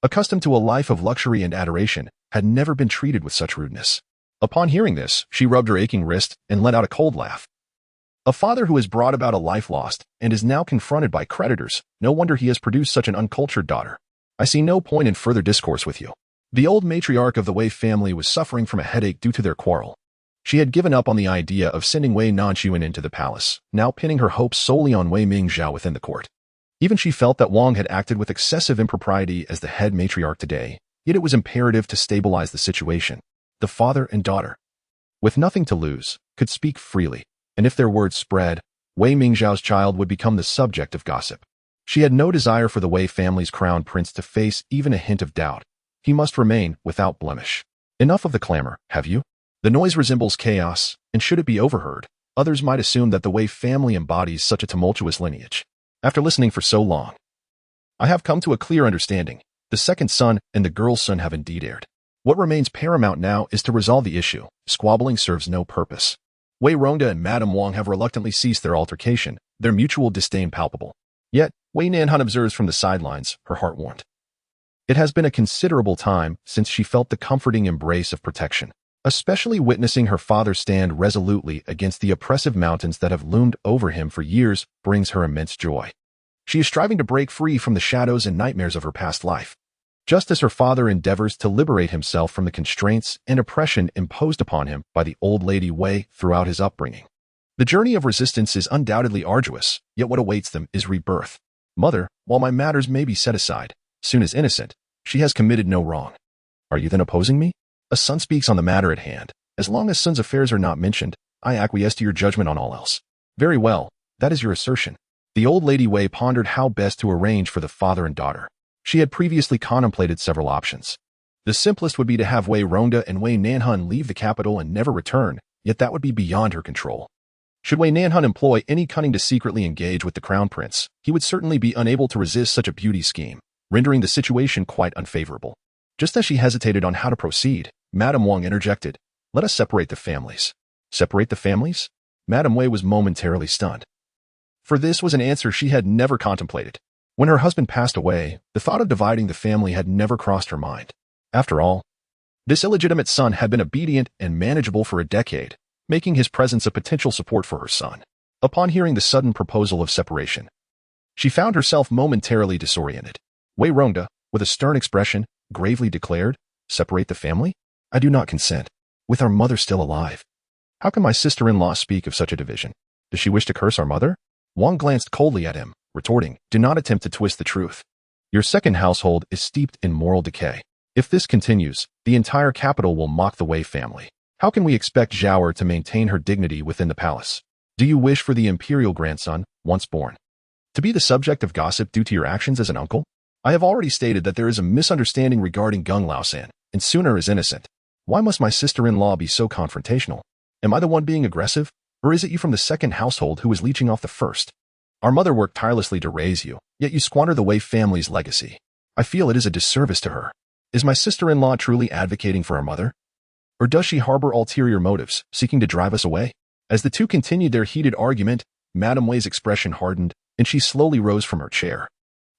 accustomed to a life of luxury and adoration, had never been treated with such rudeness. Upon hearing this, she rubbed her aching wrist and let out a cold laugh. A father who has brought about a life lost and is now confronted by creditors, no wonder he has produced such an uncultured daughter. I see no point in further discourse with you. The old matriarch of the Wei family was suffering from a headache due to their quarrel. She had given up on the idea of sending Wei Nanxun into the palace, now pinning her hopes solely on Wei Mingzhao within the court. Even she felt that Wang had acted with excessive impropriety as the head matriarch today, yet it was imperative to stabilize the situation. The father and daughter, with nothing to lose, could speak freely, and if their words spread, Wei Mingzhao's child would become the subject of gossip. She had no desire for the Wei family's crown prince to face even a hint of doubt. He must remain without blemish. Enough of the clamor, have you? The noise resembles chaos, and should it be overheard, others might assume that the Wei family embodies such a tumultuous lineage. After listening for so long, I have come to a clear understanding. The second son and the girl's son have indeed erred. What remains paramount now is to resolve the issue. Squabbling serves no purpose. Wei Rongda and Madame Wang have reluctantly ceased their altercation, their mutual disdain palpable. Yet, Wei Nanxun observes from the sidelines, her heart warmed. It has been a considerable time since she felt the comforting embrace of protection. Especially witnessing her father stand resolutely against the oppressive mountains that have loomed over him for years brings her immense joy. She is striving to break free from the shadows and nightmares of her past life, just as her father endeavors to liberate himself from the constraints and oppression imposed upon him by the old lady Wei throughout his upbringing. The journey of resistance is undoubtedly arduous, yet what awaits them is rebirth. Mother, while my matters may be set aside, Soon is innocent. She has committed no wrong. Are you then opposing me? A son speaks on the matter at hand. As long as son's affairs are not mentioned, I acquiesce to your judgment on all else. Very well, that is your assertion. The old lady Wei pondered how best to arrange for the father and daughter. She had previously contemplated several options. The simplest would be to have Wei Rongda and Wei Nanxun leave the capital and never return, yet that would be beyond her control. Should Wei Nanxun employ any cunning to secretly engage with the crown prince, he would certainly be unable to resist such a beauty scheme, rendering the situation quite unfavorable. Just as she hesitated on how to proceed, Madame Wang interjected, "Let us separate the families." Separate the families? Madame Wei was momentarily stunned. For this was an answer she had never contemplated. When her husband passed away, the thought of dividing the family had never crossed her mind. After all, this illegitimate son had been obedient and manageable for a decade, making his presence a potential support for her son. Upon hearing the sudden proposal of separation, she found herself momentarily disoriented. Wei Rongda, with a stern expression, gravely declared, "Separate the family? I do not consent. With our mother still alive. How can my sister-in-law speak of such a division? Does she wish to curse our mother?" Wang glanced coldly at him, retorting, "Do not attempt to twist the truth. Your second household is steeped in moral decay. If this continues, the entire capital will mock the Wei family. How can we expect Zhao to maintain her dignity within the palace? Do you wish for the imperial grandson, once born, to be the subject of gossip due to your actions as an uncle? I have already stated that there is a misunderstanding regarding Gung Laosan, and Sooner is innocent. Why must my sister-in-law be so confrontational? Am I the one being aggressive, or is it you from the second household who is leeching off the first? Our mother worked tirelessly to raise you, yet you squander the Wei family's legacy. I feel it is a disservice to her. Is my sister-in-law truly advocating for our mother? Or does she harbor ulterior motives, seeking to drive us away?" As the two continued their heated argument, Madame Wei's expression hardened, and she slowly rose from her chair.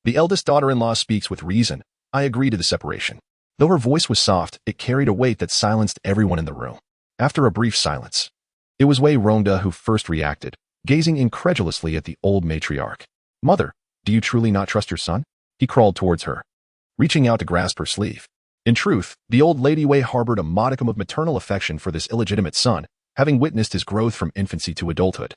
"The eldest daughter-in-law speaks with reason. I agree to the separation." Though her voice was soft, it carried a weight that silenced everyone in the room. After a brief silence, it was Wei Rongda who first reacted, gazing incredulously at the old matriarch. "Mother, do you truly not trust your son?" He crawled towards her, reaching out to grasp her sleeve. In truth, the old lady Wei harbored a modicum of maternal affection for this illegitimate son, having witnessed his growth from infancy to adulthood.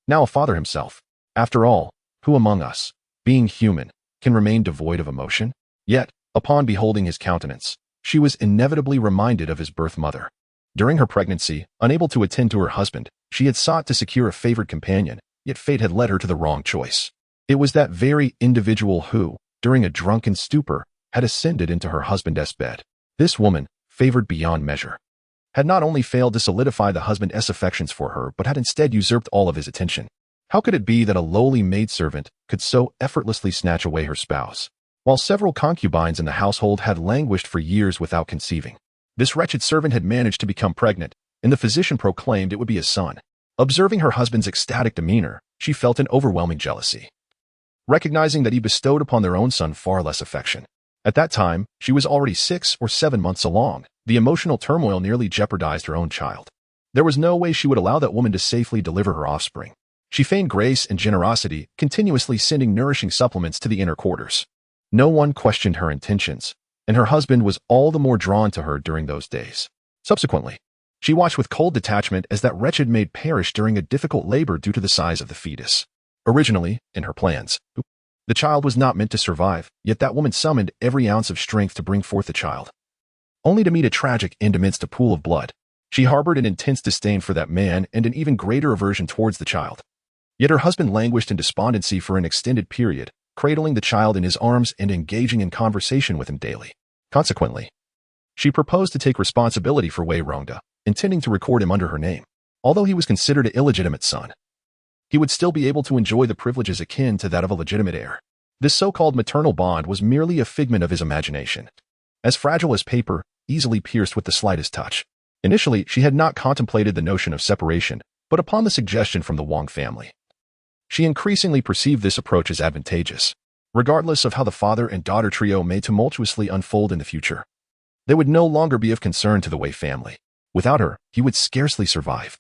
Now a father himself. After all, who among us, being human, can remain devoid of emotion? Yet, upon beholding his countenance, she was inevitably reminded of his birth mother. During her pregnancy, unable to attend to her husband, she had sought to secure a favored companion, yet fate had led her to the wrong choice. It was that very individual who, during a drunken stupor, had ascended into her husband's bed. This woman, favored beyond measure, had not only failed to solidify the husband's affections for her, but had instead usurped all of his attention. How could it be that a lowly maidservant could so effortlessly snatch away her spouse, while several concubines in the household had languished for years without conceiving? This wretched servant had managed to become pregnant, and the physician proclaimed it would be a son. Observing her husband's ecstatic demeanor, she felt an overwhelming jealousy, recognizing that he bestowed upon their own son far less affection. At that time, she was already 6 or 7 months along. The emotional turmoil nearly jeopardized her own child. There was no way she would allow that woman to safely deliver her offspring. She feigned grace and generosity, continuously sending nourishing supplements to the inner quarters. No one questioned her intentions, and her husband was all the more drawn to her during those days. Subsequently, she watched with cold detachment as that wretched maid perished during a difficult labor due to the size of the fetus. Originally, in her plans, the child was not meant to survive, yet that woman summoned every ounce of strength to bring forth the child, only to meet a tragic end amidst a pool of blood. She harbored an intense disdain for that man and an even greater aversion towards the child. Yet her husband languished in despondency for an extended period, cradling the child in his arms and engaging in conversation with him daily. Consequently, she proposed to take responsibility for Wei Rongda, intending to record him under her name. Although he was considered an illegitimate son, he would still be able to enjoy the privileges akin to that of a legitimate heir. This so-called maternal bond was merely a figment of his imagination, as fragile as paper, easily pierced with the slightest touch. Initially, she had not contemplated the notion of separation, but upon the suggestion from the Wang family, she increasingly perceived this approach as advantageous. Regardless of how the father and daughter trio may tumultuously unfold in the future, they would no longer be of concern to the Wei family. Without her, he would scarcely survive.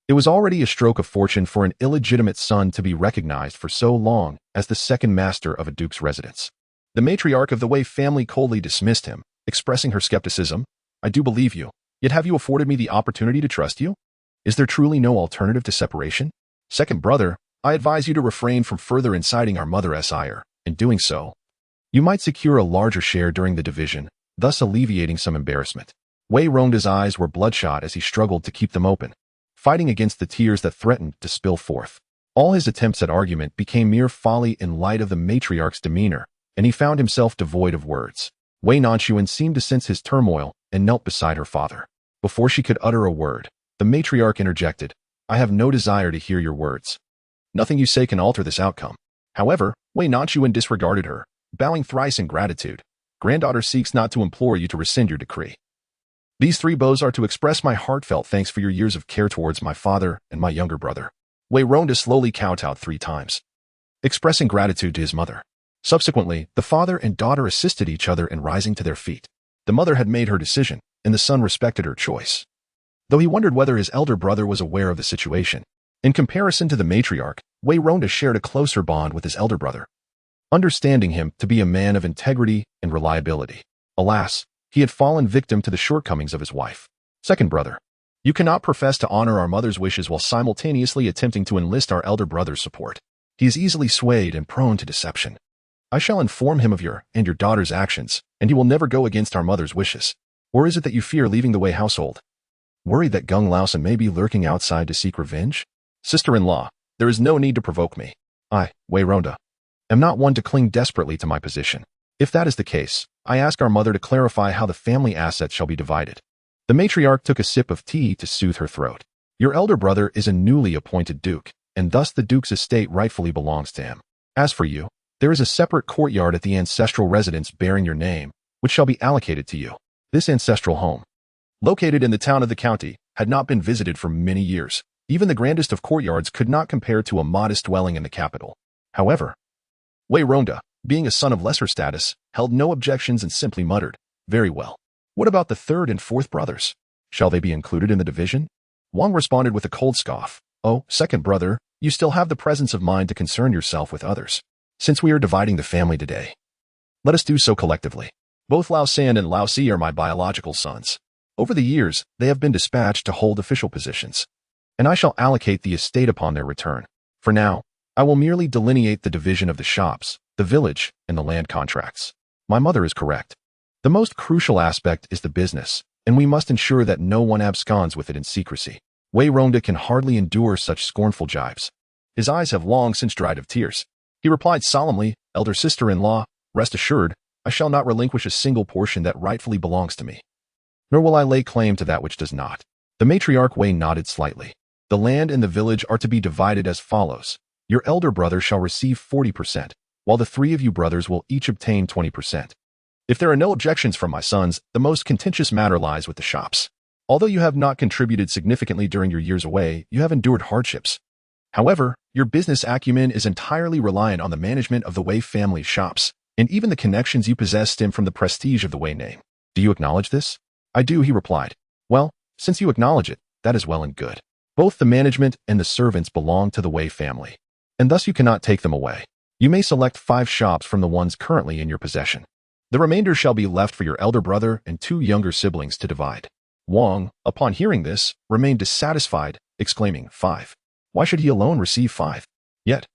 It was already a stroke of fortune for an illegitimate son to be recognized for so long as the second master of a duke's residence. The matriarch of the Wei family coldly dismissed him, expressing her skepticism. "I do believe you, yet have you afforded me the opportunity to trust you? Is there truly no alternative to separation? Second brother, I advise you to refrain from further inciting our mother's ire. In doing so, you might secure a larger share during the division, thus alleviating some embarrassment." Wei Rongda's eyes were bloodshot as he struggled to keep them open, fighting against the tears that threatened to spill forth. All his attempts at argument became mere folly in light of the matriarch's demeanor, and he found himself devoid of words. Wei Nanxun seemed to sense his turmoil and knelt beside her father. Before she could utter a word, the matriarch interjected, "I have no desire to hear your words. Nothing you say can alter this outcome." However, Wei Nanxun disregarded her, bowing thrice in gratitude. "Granddaughter seeks not to implore you to rescind your decree. These 3 bows are to express my heartfelt thanks for your years of care towards my father and my younger brother." Wei Rongda slowly kowtowed 3 times, expressing gratitude to his mother. Subsequently, the father and daughter assisted each other in rising to their feet. The mother had made her decision, and the son respected her choice, though he wondered whether his elder brother was aware of the situation. In comparison to the matriarch, Wei Rongda shared a closer bond with his elder brother, understanding him to be a man of integrity and reliability. Alas, he had fallen victim to the shortcomings of his wife. "Second brother, you cannot profess to honor our mother's wishes while simultaneously attempting to enlist our elder brother's support. He is easily swayed and prone to deception. I shall inform him of your and your daughter's actions, and he will never go against our mother's wishes. Or is it that you fear leaving the Wei household, worried that Gung Laosan may be lurking outside to seek revenge? Sister-in-law, there is no need to provoke me. I, Wei Rongda, am not one to cling desperately to my position. If that is the case, I ask our mother to clarify how the family assets shall be divided." The matriarch took a sip of tea to soothe her throat. "Your elder brother is a newly appointed duke, and thus the duke's estate rightfully belongs to him. As for you, there is a separate courtyard at the ancestral residence bearing your name, which shall be allocated to you. This ancestral home, located in the town of the county, had not been visited for many years. Even the grandest of courtyards could not compare to a modest dwelling in the capital. However, Wei Rongda, being a son of lesser status, held no objections and simply muttered, "Very well. What about the 3rd and 4th brothers? Shall they be included in the division?" Wang responded with a cold scoff, "Oh, second brother, you still have the presence of mind to concern yourself with others. Since we are dividing the family today, let us do so collectively. Both Lao San and Lao Si are my biological sons. Over the years, they have been dispatched to hold official positions, and I shall allocate the estate upon their return. For now, I will merely delineate the division of the shops, the village, and the land contracts. My mother is correct. The most crucial aspect is the business, and we must ensure that no one absconds with it in secrecy. Wei Rongda can hardly endure such scornful jibes. His eyes have long since dried of tears. He replied solemnly, "Elder sister-in-law, rest assured, I shall not relinquish a single portion that rightfully belongs to me. Nor will I lay claim to that which does not." The matriarch Wei nodded slightly. "The land and the village are to be divided as follows. Your elder brother shall receive 40%, while the 3 of you brothers will each obtain 20%. If there are no objections from my sons, the most contentious matter lies with the shops. Although you have not contributed significantly during your years away, you have endured hardships. However, your business acumen is entirely reliant on the management of the Wei family shops, and even the connections you possess stem from the prestige of the Wei name. Do you acknowledge this?" "I do," he replied. "Well, since you acknowledge it, that is well and good. Both the management and the servants belong to the Wei family, and thus you cannot take them away. You may select 5 shops from the ones currently in your possession. The remainder shall be left for your elder brother and 2 younger siblings to divide." Wang, upon hearing this, remained dissatisfied, exclaiming, "5? Why should he alone receive 5? Yet,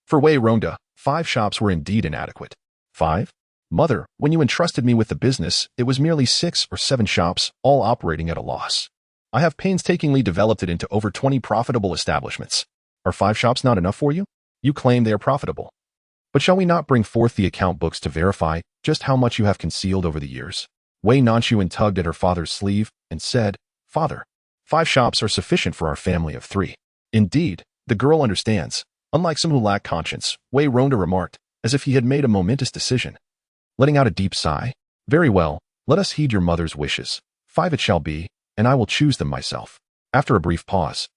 for Wei Rongda, 5 shops were indeed inadequate. 5? Mother, when you entrusted me with the business, it was merely 6 or 7 shops, all operating at a loss. I have painstakingly developed it into over 20 profitable establishments. Are 5 shops not enough for you? You claim they are profitable. But shall we not bring forth the account books to verify just how much you have concealed over the years?" Wei Nanxun tugged at her father's sleeve and said, "Father, 5 shops are sufficient for our family of 3. Indeed, the girl understands. Unlike some who lack conscience," Wei Rongda remarked, as if he had made a momentous decision. Letting out a deep sigh, "Very well, let us heed your mother's wishes. 5 it shall be, and I will choose them myself." After a brief pause,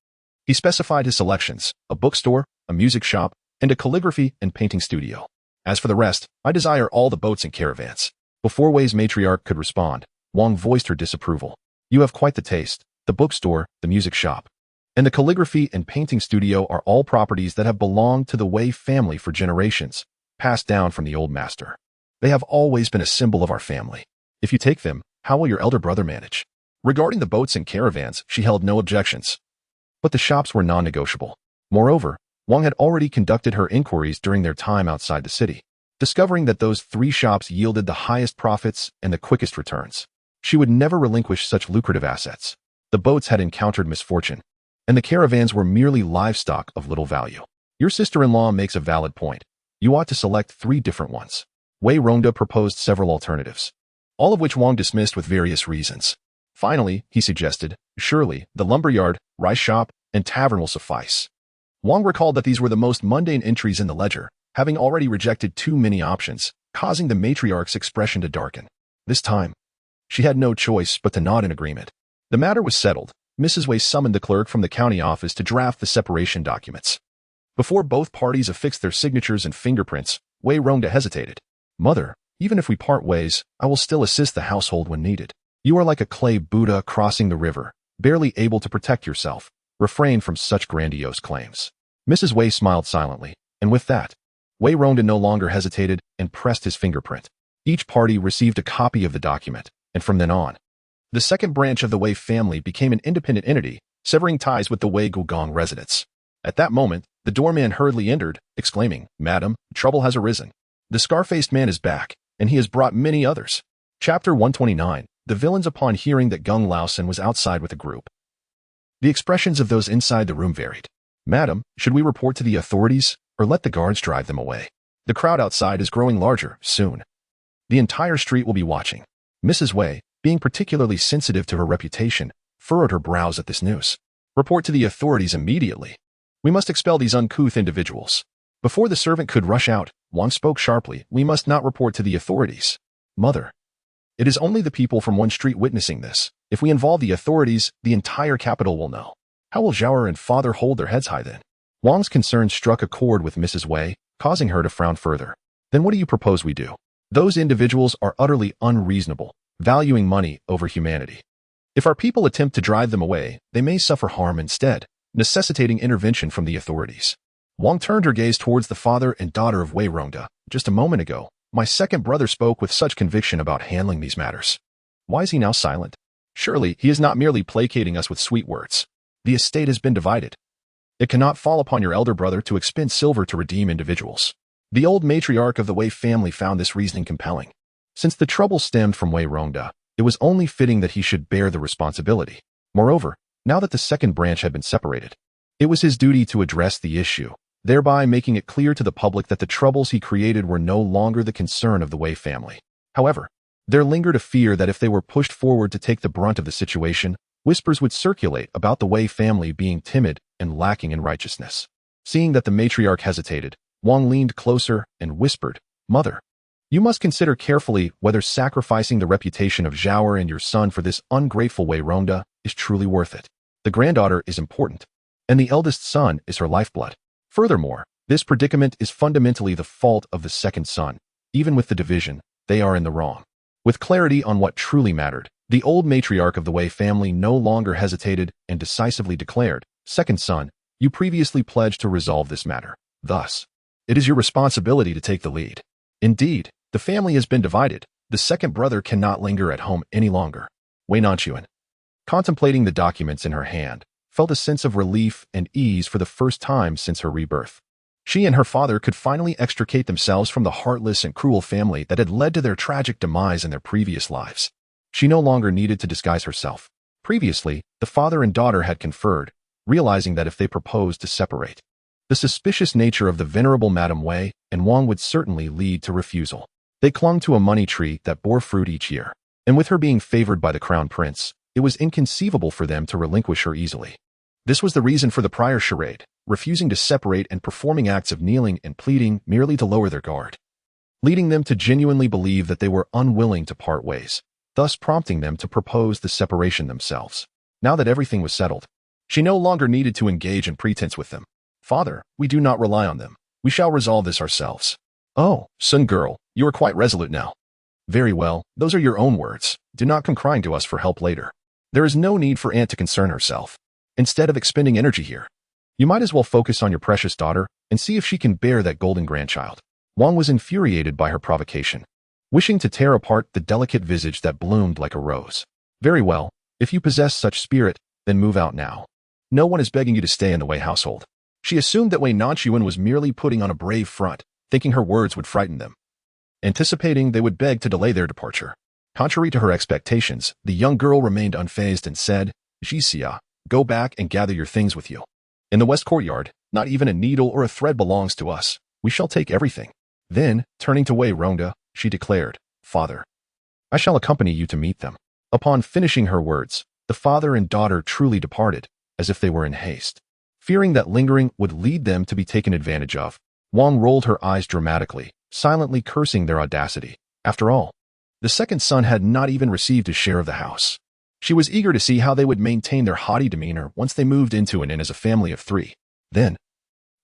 he specified his selections: a bookstore, a music shop, and a calligraphy and painting studio. "As for the rest, I desire all the boats and caravans." Before Wei's matriarch could respond, Wang voiced her disapproval. "You have quite the taste. The bookstore, the music shop, and the calligraphy and painting studio are all properties that have belonged to the Wei family for generations, passed down from the old master. They have always been a symbol of our family. If you take them, how will your elder brother manage?" Regarding the boats and caravans, she held no objections. But the shops were non-negotiable. Moreover, Wang had already conducted her inquiries during their time outside the city, discovering that those 3 shops yielded the highest profits and the quickest returns. She would never relinquish such lucrative assets. The boats had encountered misfortune, and the caravans were merely livestock of little value. "Your sister-in-law makes a valid point. You ought to select 3 different ones." Wei Rongda proposed several alternatives, all of which Wang dismissed with various reasons. Finally, he suggested, "Surely, the lumberyard, rice shop, and tavern will suffice." Wang recalled that these were the most mundane entries in the ledger, having already rejected too many options, causing the matriarch's expression to darken. This time, she had no choice but to nod in agreement. The matter was settled. Mrs. Wei summoned the clerk from the county office to draft the separation documents. Before both parties affixed their signatures and fingerprints, Wei Rongda hesitated. "Mother, even if we part ways, I will still assist the household when needed. You are like a clay Buddha crossing the river, barely able to protect yourself. Refrain from such grandiose claims." Mrs. Wei smiled silently, and with that, Wei Rongda no longer hesitated and pressed his fingerprint. Each party received a copy of the document, and from then on, the second branch of the Wei family became an independent entity, severing ties with the Wei Gugong residents. At that moment, the doorman hurriedly entered, exclaiming, "Madam, trouble has arisen. The scar-faced man is back, and he has brought many others." Chapter 129. The villains upon hearing that Gung Laosen was outside with a group. The expressions of those inside the room varied. "Madam, should we report to the authorities, or let the guards drive them away? The crowd outside is growing larger, soon. The entire street will be watching." Mrs. Wei, being particularly sensitive to her reputation, furrowed her brows at this news. "Report to the authorities immediately. We must expel these uncouth individuals." Before the servant could rush out, Wang spoke sharply, "We must not report to the authorities. Mother, it is only the people from one street witnessing this. If we involve the authorities, the entire capital will know. How will Zhao and father hold their heads high then?" Wang's concern struck a chord with Mrs. Wei, causing her to frown further. "Then what do you propose we do? Those individuals are utterly unreasonable, valuing money over humanity. If our people attempt to drive them away, they may suffer harm instead, necessitating intervention from the authorities." Wang turned her gaze towards the father and daughter of Wei Rongda. "Just a moment ago, my second brother spoke with such conviction about handling these matters. Why is he now silent? Surely he is not merely placating us with sweet words. The estate has been divided. It cannot fall upon your elder brother to expend silver to redeem individuals." The old matriarch of the Wei family found this reasoning compelling. Since the trouble stemmed from Wei Rongda, It was only fitting that he should bear the responsibility. Moreover, now that the second branch had been separated, it was his duty to address the issue, thereby making it clear to the public that the troubles he created were no longer the concern of the Wei family. However, there lingered a fear that if they were pushed forward to take the brunt of the situation, whispers would circulate about the Wei family being timid and lacking in righteousness. Seeing that the matriarch hesitated, Wang leaned closer and whispered, "Mother, you must consider carefully whether sacrificing the reputation of Zhaoer and your son for this ungrateful Wei Rongda is truly worth it. The granddaughter is important, and the eldest son is her lifeblood. Furthermore, this predicament is fundamentally the fault of the second son. Even with the division, they are in the wrong." With clarity on what truly mattered, the old matriarch of the Wei family no longer hesitated and decisively declared, "Second son, you previously pledged to resolve this matter. Thus, it is your responsibility to take the lead. Indeed, the family has been divided. The second brother cannot linger at home any longer." Wei Nanxun, contemplating the documents in her hand, felt a sense of relief and ease for the first time since her rebirth. She and her father could finally extricate themselves from the heartless and cruel family that had led to their tragic demise in their previous lives. She no longer needed to disguise herself. Previously, the father and daughter had conferred, realizing that if they proposed to separate, the suspicious nature of the venerable Madame Wei and Wang would certainly lead to refusal. They clung to a money tree that bore fruit each year, and with her being favored by the crown prince, it was inconceivable for them to relinquish her easily. This was the reason for the prior charade, refusing to separate and performing acts of kneeling and pleading merely to lower their guard, leading them to genuinely believe that they were unwilling to part ways, thus prompting them to propose the separation themselves. Now that everything was settled, she no longer needed to engage in pretense with them. "Father, we do not rely on them. We shall resolve this ourselves." "Oh, son girl, you are quite resolute now." "Very well, those are your own words. Do not come crying to us for help later. There is no need for Aunt to concern herself. Instead of expending energy here, you might as well focus on your precious daughter and see if she can bear that golden grandchild." Wang was infuriated by her provocation, wishing to tear apart the delicate visage that bloomed like a rose. "Very well, if you possess such spirit, then move out now. No one is begging you to stay in the Wei household." She assumed that Wei Nanxun was merely putting on a brave front, thinking her words would frighten them, anticipating they would beg to delay their departure. Contrary to her expectations, the young girl remained unfazed and said, "Jixia, go back and gather your things with you. In the west courtyard, not even a needle or a thread belongs to us. We shall take everything." Then, turning to Wei Rongda, she declared, "Father, I shall accompany you to meet them." Upon finishing her words, the father and daughter truly departed, as if they were in haste. Fearing that lingering would lead them to be taken advantage of, Wang rolled her eyes dramatically, silently cursing their audacity. After all, the second son had not even received his share of the house. She was eager to see how they would maintain their haughty demeanor once they moved into an inn as a family of three. Then,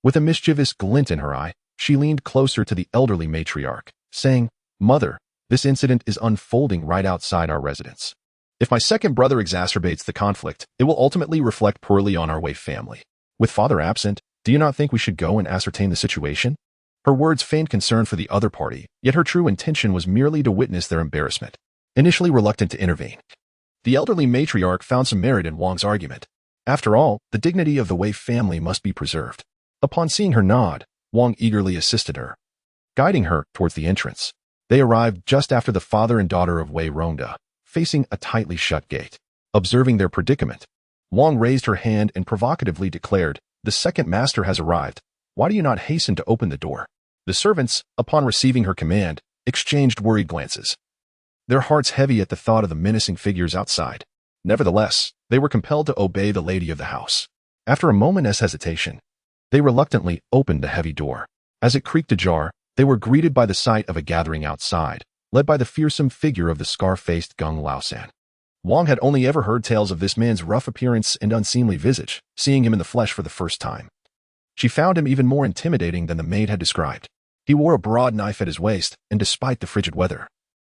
with a mischievous glint in her eye, she leaned closer to the elderly matriarch, saying, "Mother, this incident is unfolding right outside our residence. If my second brother exacerbates the conflict, it will ultimately reflect poorly on our Wei family. With father absent, do you not think we should go and ascertain the situation?" Her words feigned concern for the other party, yet her true intention was merely to witness their embarrassment. Initially reluctant to intervene, the elderly matriarch found some merit in Wang's argument. After all, the dignity of the Wei family must be preserved. Upon seeing her nod, Wang eagerly assisted her, guiding her towards the entrance. They arrived just after the father and daughter of Wei Rongda, facing a tightly shut gate. Observing their predicament, Wang raised her hand and provocatively declared, "The second master has arrived. Why do you not hasten to open the door?" The servants, upon receiving her command, exchanged worried glances, their hearts heavy at the thought of the menacing figures outside. Nevertheless, they were compelled to obey the lady of the house. After a moment's hesitation, they reluctantly opened the heavy door. As it creaked ajar, they were greeted by the sight of a gathering outside, led by the fearsome figure of the scar-faced Gung Laosan. Wang had only ever heard tales of this man's rough appearance and unseemly visage, seeing him in the flesh for the first time. She found him even more intimidating than the maid had described. He wore a broad knife at his waist, and despite the frigid weather,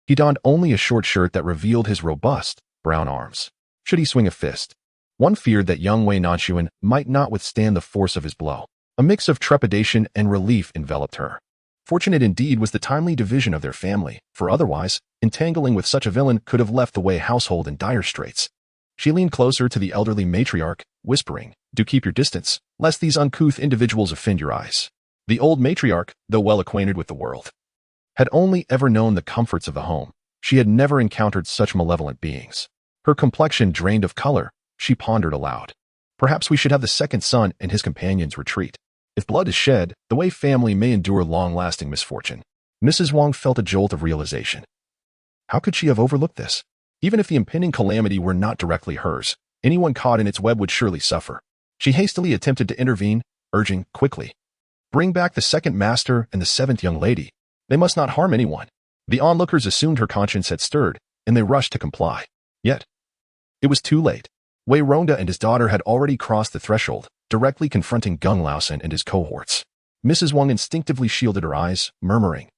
he donned only a short shirt that revealed his robust, brown arms. Should he swing a fist, one feared that young Wei Nanxun might not withstand the force of his blow. A mix of trepidation and relief enveloped her. Fortunate indeed was the timely division of their family, for otherwise, entangling with such a villain could have left the Wei household in dire straits. She leaned closer to the elderly matriarch, whispering, "Do keep your distance, lest these uncouth individuals offend your eyes." The old matriarch, though well acquainted with the world, had only ever known the comforts of the home. She had never encountered such malevolent beings. Her complexion drained of color, she pondered aloud. Perhaps we should have the second son and his companions retreat. If blood is shed, the Wei family may endure long-lasting misfortune. Mrs. Wang felt a jolt of realization. How could she have overlooked this? Even if the impending calamity were not directly hers, anyone caught in its web would surely suffer. She hastily attempted to intervene, urging, quickly, bring back the second master and the seventh young lady. They must not harm anyone. The onlookers assumed her conscience had stirred, and they rushed to comply. Yet, it was too late. Wei Ronda and his daughter had already crossed the threshold, directly confronting Gung Laosen and his cohorts. Mrs. Wang instinctively shielded her eyes, murmuring,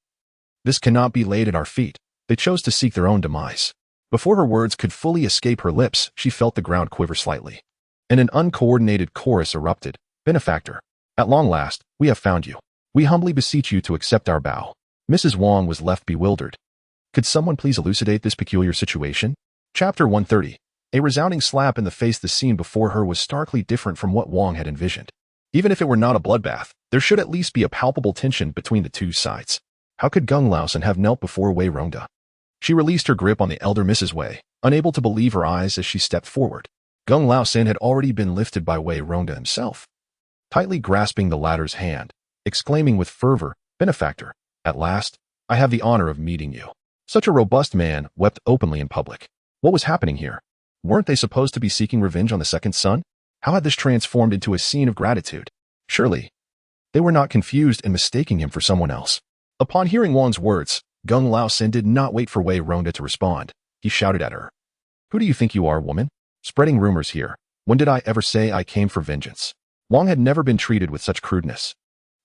"This cannot be laid at our feet." They chose to seek their own demise. Before her words could fully escape her lips, she felt the ground quiver slightly. And an uncoordinated chorus erupted. "Benefactor, at long last, we have found you. We humbly beseech you to accept our bow." Mrs. Wang was left bewildered. Could someone please elucidate this peculiar situation? Chapter 130. A resounding slap in the face. The scene before her was starkly different from what Wang had envisioned. Even if it were not a bloodbath, there should at least be a palpable tension between the two sides. How could Gung Laosen have knelt before Wei Ronda? She released her grip on the elder Mrs. Wei, unable to believe her eyes as she stepped forward. Gung Laosen had already been lifted by Wei Ronda himself, tightly grasping the latter's hand, exclaiming with fervor, "Benefactor, at last, I have the honor of meeting you." Such a robust man wept openly in public. What was happening here? Weren't they supposed to be seeking revenge on the second son? How had this transformed into a scene of gratitude? Surely, they were not confused and mistaking him for someone else. Upon hearing Wang's words, Gung Laosen did not wait for Wei Ronda to respond. He shouted at her, "Who do you think you are, woman? Spreading rumors here. When did I ever say I came for vengeance?" Wang had never been treated with such crudeness,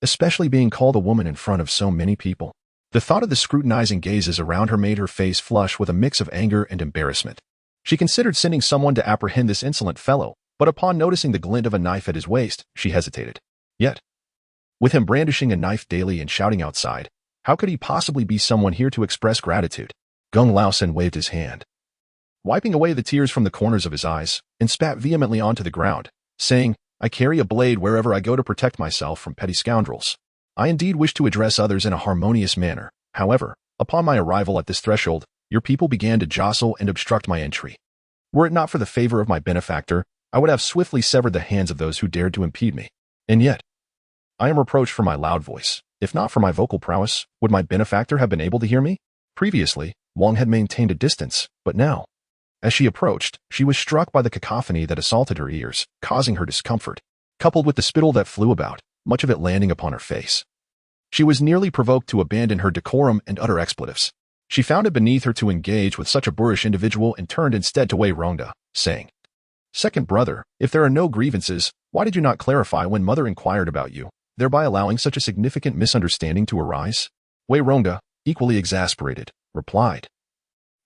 especially being called a woman in front of so many people. The thought of the scrutinizing gazes around her made her face flush with a mix of anger and embarrassment. She considered sending someone to apprehend this insolent fellow, but upon noticing the glint of a knife at his waist, she hesitated. Yet, with him brandishing a knife daily and shouting outside, how could he possibly be someone here to express gratitude? Gung Laosen waved his hand, wiping away the tears from the corners of his eyes, and spat vehemently onto the ground, saying, "I carry a blade wherever I go to protect myself from petty scoundrels. I indeed wish to address others in a harmonious manner. However, upon my arrival at this threshold, your people began to jostle and obstruct my entry. Were it not for the favor of my benefactor, I would have swiftly severed the hands of those who dared to impede me. And yet, I am reproached for my loud voice. If not for my vocal prowess, would my benefactor have been able to hear me?" Previously, Wang had maintained a distance, but now, as she approached, she was struck by the cacophony that assaulted her ears, causing her discomfort, coupled with the spittle that flew about, much of it landing upon her face. She was nearly provoked to abandon her decorum and utter expletives. She found it beneath her to engage with such a boorish individual and turned instead to Wei Ronda, saying, "Second brother, if there are no grievances, why did you not clarify when mother inquired about you, thereby allowing such a significant misunderstanding to arise?" Wei Ronda, equally exasperated, replied,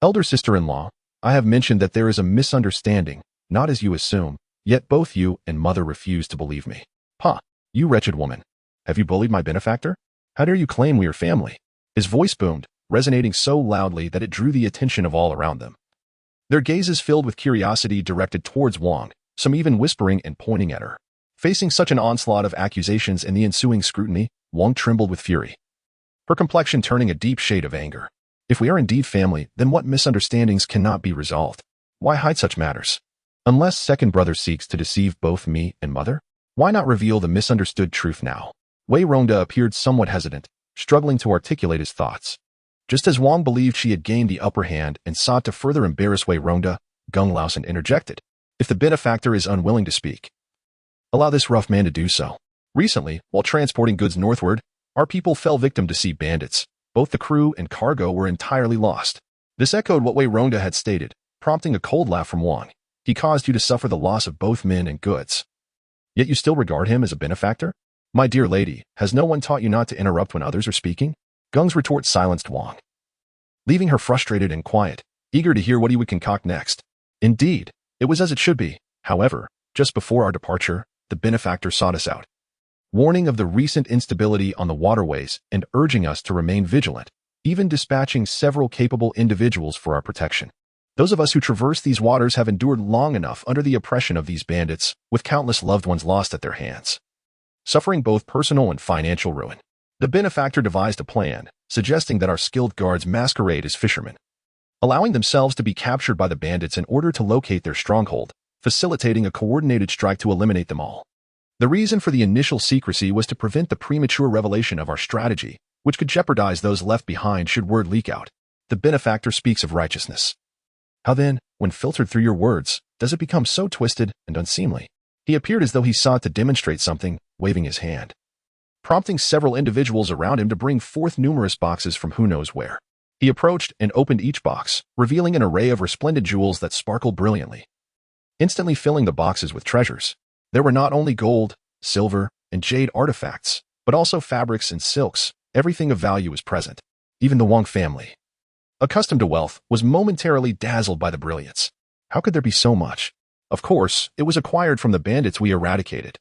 "Elder sister-in-law, I have mentioned that there is a misunderstanding, not as you assume, yet both you and mother refuse to believe me. Ha, you wretched woman. Have you bullied my benefactor? How dare you claim we are family?" His voice boomed, resonating so loudly that it drew the attention of all around them. Their gazes filled with curiosity directed towards Wang, some even whispering and pointing at her. Facing such an onslaught of accusations and the ensuing scrutiny, Wang trembled with fury, her complexion turning a deep shade of anger. If we are indeed family, then what misunderstandings cannot be resolved? Why hide such matters? Unless second brother seeks to deceive both me and mother, why not reveal the misunderstood truth now? Wei Ronda appeared somewhat hesitant, struggling to articulate his thoughts. Just as Wang believed she had gained the upper hand and sought to further embarrass Wei Ronda, Gung Laosen interjected, "If the benefactor is unwilling to speak, allow this rough man to do so. Recently, while transporting goods northward, our people fell victim to sea bandits. Both the crew and cargo were entirely lost." This echoed what Wei Ronda had stated, prompting a cold laugh from Wang. "He caused you to suffer the loss of both men and goods. Yet you still regard him as a benefactor? My dear lady, has no one taught you not to interrupt when others are speaking?" Gung's retort silenced Wang, leaving her frustrated and quiet, eager to hear what he would concoct next. Indeed, it was as it should be. However, just before our departure, the benefactor sought us out, warning of the recent instability on the waterways and urging us to remain vigilant, even dispatching several capable individuals for our protection. Those of us who traverse these waters have endured long enough under the oppression of these bandits, with countless loved ones lost at their hands, suffering both personal and financial ruin. The benefactor devised a plan, suggesting that our skilled guards masquerade as fishermen, allowing themselves to be captured by the bandits in order to locate their stronghold, facilitating a coordinated strike to eliminate them all. The reason for the initial secrecy was to prevent the premature revelation of our strategy, which could jeopardize those left behind should word leak out. The benefactor speaks of righteousness. How then, when filtered through your words, does it become so twisted and unseemly? He appeared as though he sought to demonstrate something, waving his hand, prompting several individuals around him to bring forth numerous boxes from who knows where. He approached and opened each box, revealing an array of resplendent jewels that sparkled brilliantly, instantly filling the boxes with treasures. There were not only gold, silver, and jade artifacts, but also fabrics and silks. Everything of value was present. Even the Wang family, accustomed to wealth, was momentarily dazzled by the brilliance. How could there be so much? Of course, it was acquired from the bandits we eradicated.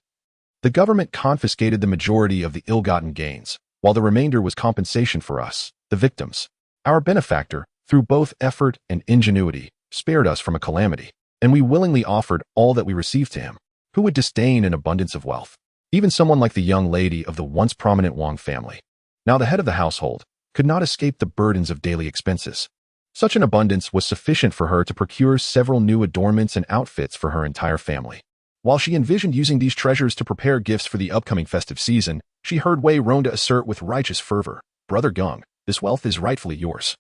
The government confiscated the majority of the ill-gotten gains, while the remainder was compensation for us, the victims. Our benefactor, through both effort and ingenuity, spared us from a calamity, and we willingly offered all that we received to him. Who would disdain an abundance of wealth? Even someone like the young lady of the once prominent Wang family, now the head of the household, could not escape the burdens of daily expenses. Such an abundance was sufficient for her to procure several new adornments and outfits for her entire family. While she envisioned using these treasures to prepare gifts for the upcoming festive season, she heard Wei Ronda assert with righteous fervor, "Brother Geng, this wealth is rightfully yours.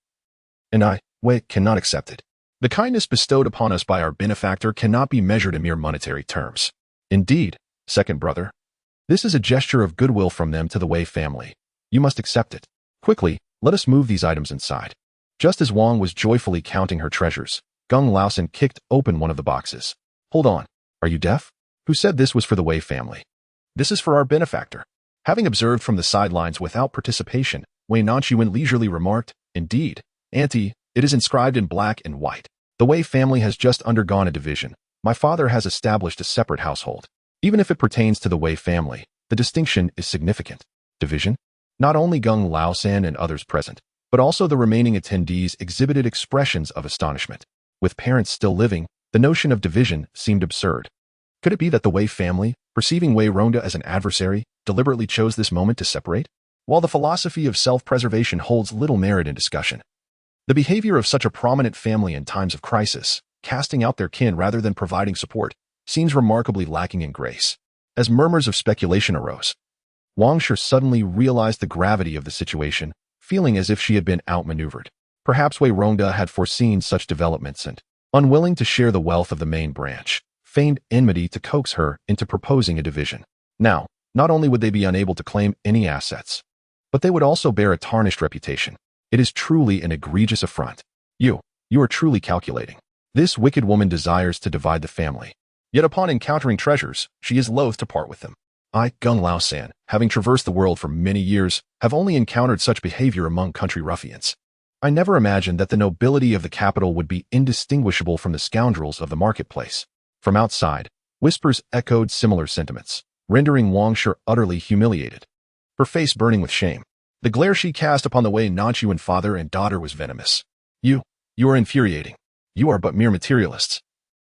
And I, Wei, cannot accept it. The kindness bestowed upon us by our benefactor cannot be measured in mere monetary terms. Indeed, second brother, this is a gesture of goodwill from them to the Wei family. You must accept it. Quickly, let us move these items inside." Just as Wang was joyfully counting her treasures, Geng Laosan kicked open one of the boxes. "Hold on, are you deaf? Who said this was for the Wei family? This is for our benefactor." Having observed from the sidelines without participation, Wei Nanxun leisurely remarked, "Indeed, Auntie, it is inscribed in black and white. The Wei family has just undergone a division. My father has established a separate household. Even if it pertains to the Wei family, the distinction is significant." Division? Not only Geng Laosan and others present, but also the remaining attendees exhibited expressions of astonishment. With parents still living, the notion of division seemed absurd. Could it be that the Wei family, perceiving Wei Ronda as an adversary, deliberately chose this moment to separate? While the philosophy of self-preservation holds little merit in discussion, the behavior of such a prominent family in times of crisis, casting out their kin rather than providing support, seems remarkably lacking in grace. As murmurs of speculation arose, Wang Shi suddenly realized the gravity of the situation, feeling as if she had been outmaneuvered. Perhaps Wei Ronda had foreseen such developments and, unwilling to share the wealth of the main branch, feigned enmity to coax her into proposing a division. Now, not only would they be unable to claim any assets, but they would also bear a tarnished reputation. It is truly an egregious affront. You are truly calculating. This wicked woman desires to divide the family. Yet upon encountering treasures, she is loath to part with them. I, Geng Laosan, having traversed the world for many years, have only encountered such behavior among country ruffians. I never imagined that the nobility of the capital would be indistinguishable from the scoundrels of the marketplace. From outside, whispers echoed similar sentiments, rendering Wang Shi utterly humiliated, her face burning with shame. The glare she cast upon the Wei Nanxun father and daughter was venomous. You are infuriating. You are but mere materialists.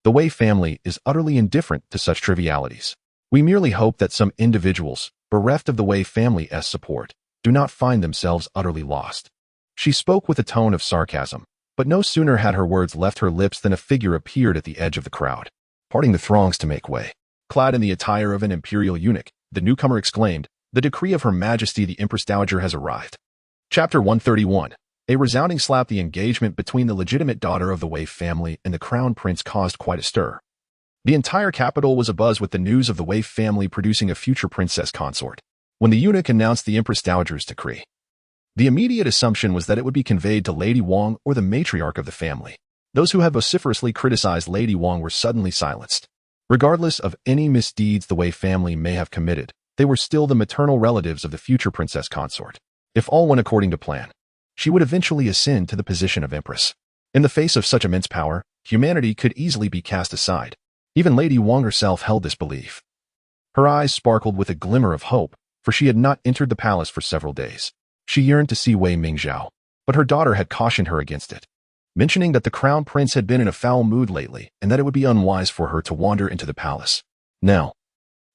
The Wei family is utterly indifferent to such trivialities. We merely hope that some individuals, bereft of the Wei family's support, do not find themselves utterly lost. She spoke with a tone of sarcasm, but no sooner had her words left her lips than a figure appeared at the edge of the crowd, parting the throngs to make way. Clad in the attire of an imperial eunuch, the newcomer exclaimed, "The decree of Her Majesty the Empress Dowager has arrived." Chapter 131. A resounding slap. The engagement between the legitimate daughter of the Wei family and the crown prince caused quite a stir. The entire capital was abuzz with the news of the Wei family producing a future princess consort. When the eunuch announced the Empress Dowager's decree, the immediate assumption was that it would be conveyed to Lady Wang or the matriarch of the family. Those who had vociferously criticized Lady Wang were suddenly silenced. Regardless of any misdeeds the Wei family may have committed, they were still the maternal relatives of the future princess consort. If all went according to plan, she would eventually ascend to the position of empress. In the face of such immense power, humanity could easily be cast aside. Even Lady Wang herself held this belief. Her eyes sparkled with a glimmer of hope, for she had not entered the palace for several days. She yearned to see Wei Mingzhao, but her daughter had cautioned her against it, mentioning that the crown prince had been in a foul mood lately and that it would be unwise for her to wander into the palace. Now,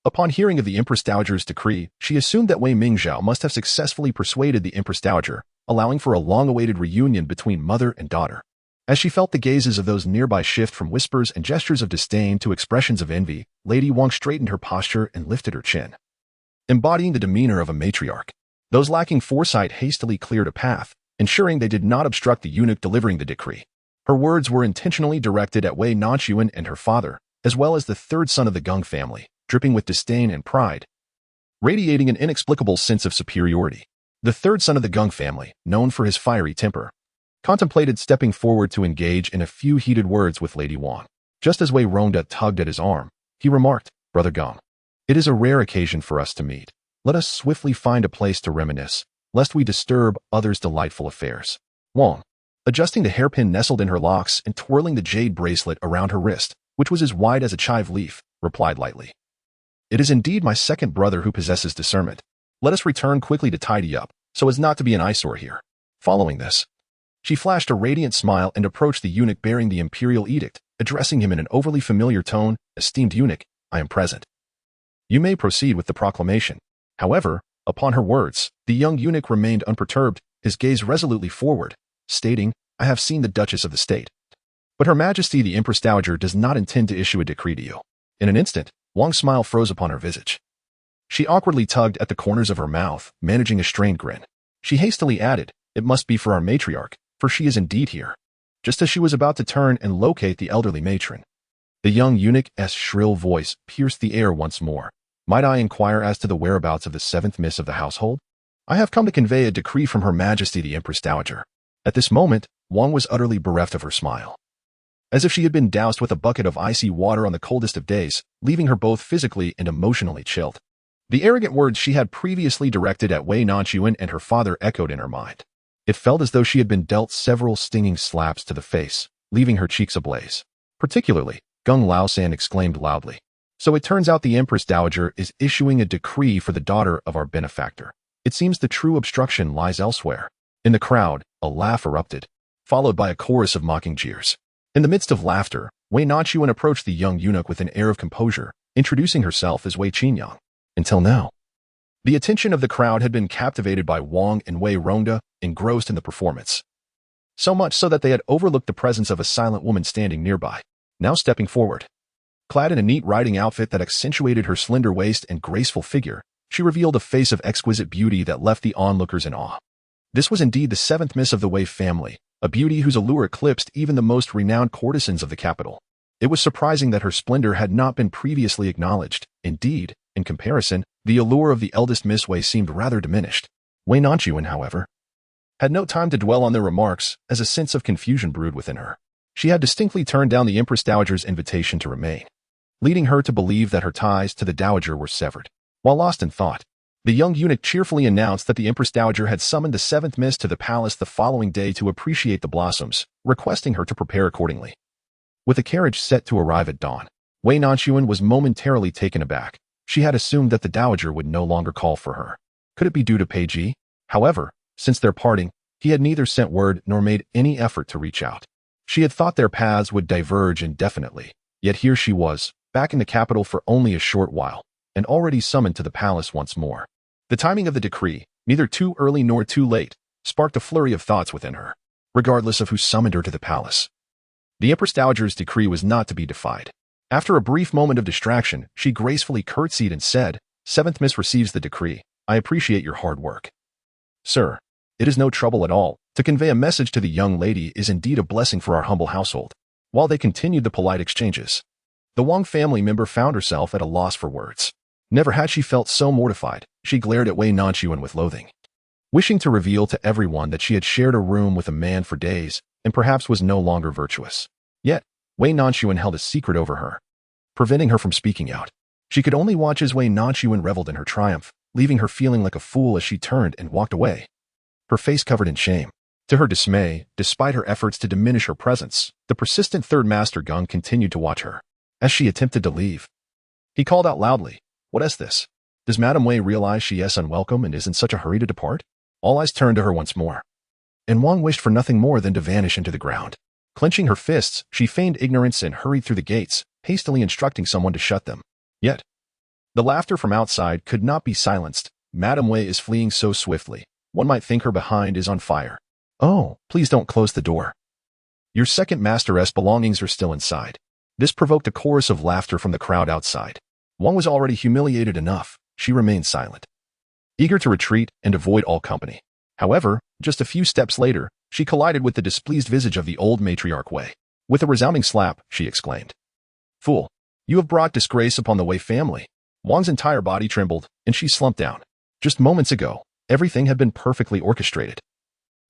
upon hearing of the Empress Dowager's decree, she assumed that Wei Mingzhao must have successfully persuaded the Empress Dowager, allowing for a long-awaited reunion between mother and daughter. As she felt the gazes of those nearby shift from whispers and gestures of disdain to expressions of envy, Lady Wang straightened her posture and lifted her chin. Embodying the demeanor of a matriarch, those lacking foresight hastily cleared a path, ensuring they did not obstruct the eunuch delivering the decree. Her words were intentionally directed at Wei Nanxun and her father, as well as the third son of the Gung family, dripping with disdain and pride, radiating an inexplicable sense of superiority. The third son of the Gung family, known for his fiery temper, contemplated stepping forward to engage in a few heated words with Lady Wang. Just as Wei Rongda tugged at his arm, he remarked, "Brother Gung, it is a rare occasion for us to meet. Let us swiftly find a place to reminisce, lest we disturb others' delightful affairs." Wang, adjusting the hairpin nestled in her locks and twirling the jade bracelet around her wrist, which was as wide as a chive leaf, replied lightly, "It is indeed my second brother who possesses discernment. Let us return quickly to tidy up, so as not to be an eyesore here." Following this, she flashed a radiant smile and approached the eunuch bearing the imperial edict, addressing him in an overly familiar tone, "Esteemed eunuch, I am present. You may proceed with the proclamation." However, upon her words, the young eunuch remained unperturbed, his gaze resolutely forward, stating, "I have seen the Duchess of the State. But Her Majesty the Empress Dowager does not intend to issue a decree to you." In an instant, Wang's smile froze upon her visage. She awkwardly tugged at the corners of her mouth, managing a strained grin. She hastily added, "It must be for our matriarch, for she is indeed here." Just as she was about to turn and locate the elderly matron, the young eunuch's shrill voice pierced the air once more. "Might I inquire as to the whereabouts of the seventh miss of the household? I have come to convey a decree from Her Majesty the Empress Dowager." At this moment, Wang was utterly bereft of her smile. As if she had been doused with a bucket of icy water on the coldest of days, leaving her both physically and emotionally chilled. The arrogant words she had previously directed at Wei Nanxun and her father echoed in her mind. It felt as though she had been dealt several stinging slaps to the face, leaving her cheeks ablaze. Particularly, Gung Laosan exclaimed loudly, "So it turns out the Empress Dowager is issuing a decree for the daughter of our benefactor. It seems the true obstruction lies elsewhere." In the crowd, a laugh erupted, followed by a chorus of mocking jeers. In the midst of laughter, Wei Nanxun approached the young eunuch with an air of composure, introducing herself as Wei Qinyang. Until now, the attention of the crowd had been captivated by Wang and Wei Rongda, engrossed in the performance. So much so that they had overlooked the presence of a silent woman standing nearby. Now stepping forward, clad in a neat riding outfit that accentuated her slender waist and graceful figure, she revealed a face of exquisite beauty that left the onlookers in awe. This was indeed the seventh miss of the Wei family, a beauty whose allure eclipsed even the most renowned courtesans of the capital. It was surprising that her splendor had not been previously acknowledged. Indeed, in comparison, the allure of the eldest Miss Wei seemed rather diminished. Wei Nanxun, however, had no time to dwell on their remarks, as a sense of confusion brewed within her. She had distinctly turned down the Empress Dowager's invitation to remain, leading her to believe that her ties to the Dowager were severed. While lost in thought, the young eunuch cheerfully announced that the Empress Dowager had summoned the seventh miss to the palace the following day to appreciate the blossoms, requesting her to prepare accordingly. With a carriage set to arrive at dawn, Wei Nanxun was momentarily taken aback. She had assumed that the Dowager would no longer call for her. Could it be due to Pei Ji? However, since their parting, he had neither sent word nor made any effort to reach out. She had thought their paths would diverge indefinitely, yet here she was, back in the capital for only a short while, and already summoned to the palace once more. The timing of the decree, neither too early nor too late, sparked a flurry of thoughts within her, regardless of who summoned her to the palace. The Empress Dowager's decree was not to be defied. After a brief moment of distraction, she gracefully curtsied and said, "Seventh Miss receives the decree. I appreciate your hard work." "Sir, it is no trouble at all. To convey a message to the young lady is indeed a blessing for our humble household." While they continued the polite exchanges, the Wang family member found herself at a loss for words. Never had she felt so mortified. She glared at Wei Nanxun with loathing, wishing to reveal to everyone that she had shared a room with a man for days and perhaps was no longer virtuous. Yet, Wei Nanxun held a secret over her, preventing her from speaking out. She could only watch as Wei Nanxun reveled in her triumph, leaving her feeling like a fool as she turned and walked away, her face covered in shame. To her dismay, despite her efforts to diminish her presence, the persistent third master Gung continued to watch her. As she attempted to leave, he called out loudly, "What is this? Does Madame Wei realize she is unwelcome and is in such a hurry to depart?" All eyes turned to her once more, and Wang wished for nothing more than to vanish into the ground. Clenching her fists, she feigned ignorance and hurried through the gates, hastily instructing someone to shut them. Yet, the laughter from outside could not be silenced. Madame Wei is fleeing so swiftly, one might think her behind is on fire. "Oh, please don't close the door." Your second master's belongings are still inside. This provoked a chorus of laughter from the crowd outside. Wang was already humiliated enough. She remained silent, eager to retreat and avoid all company. However, just a few steps later, she collided with the displeased visage of the old matriarch Wei. With a resounding slap, she exclaimed, "Fool! You have brought disgrace upon the Wei family." Wang's entire body trembled, and she slumped down. Just moments ago, everything had been perfectly orchestrated.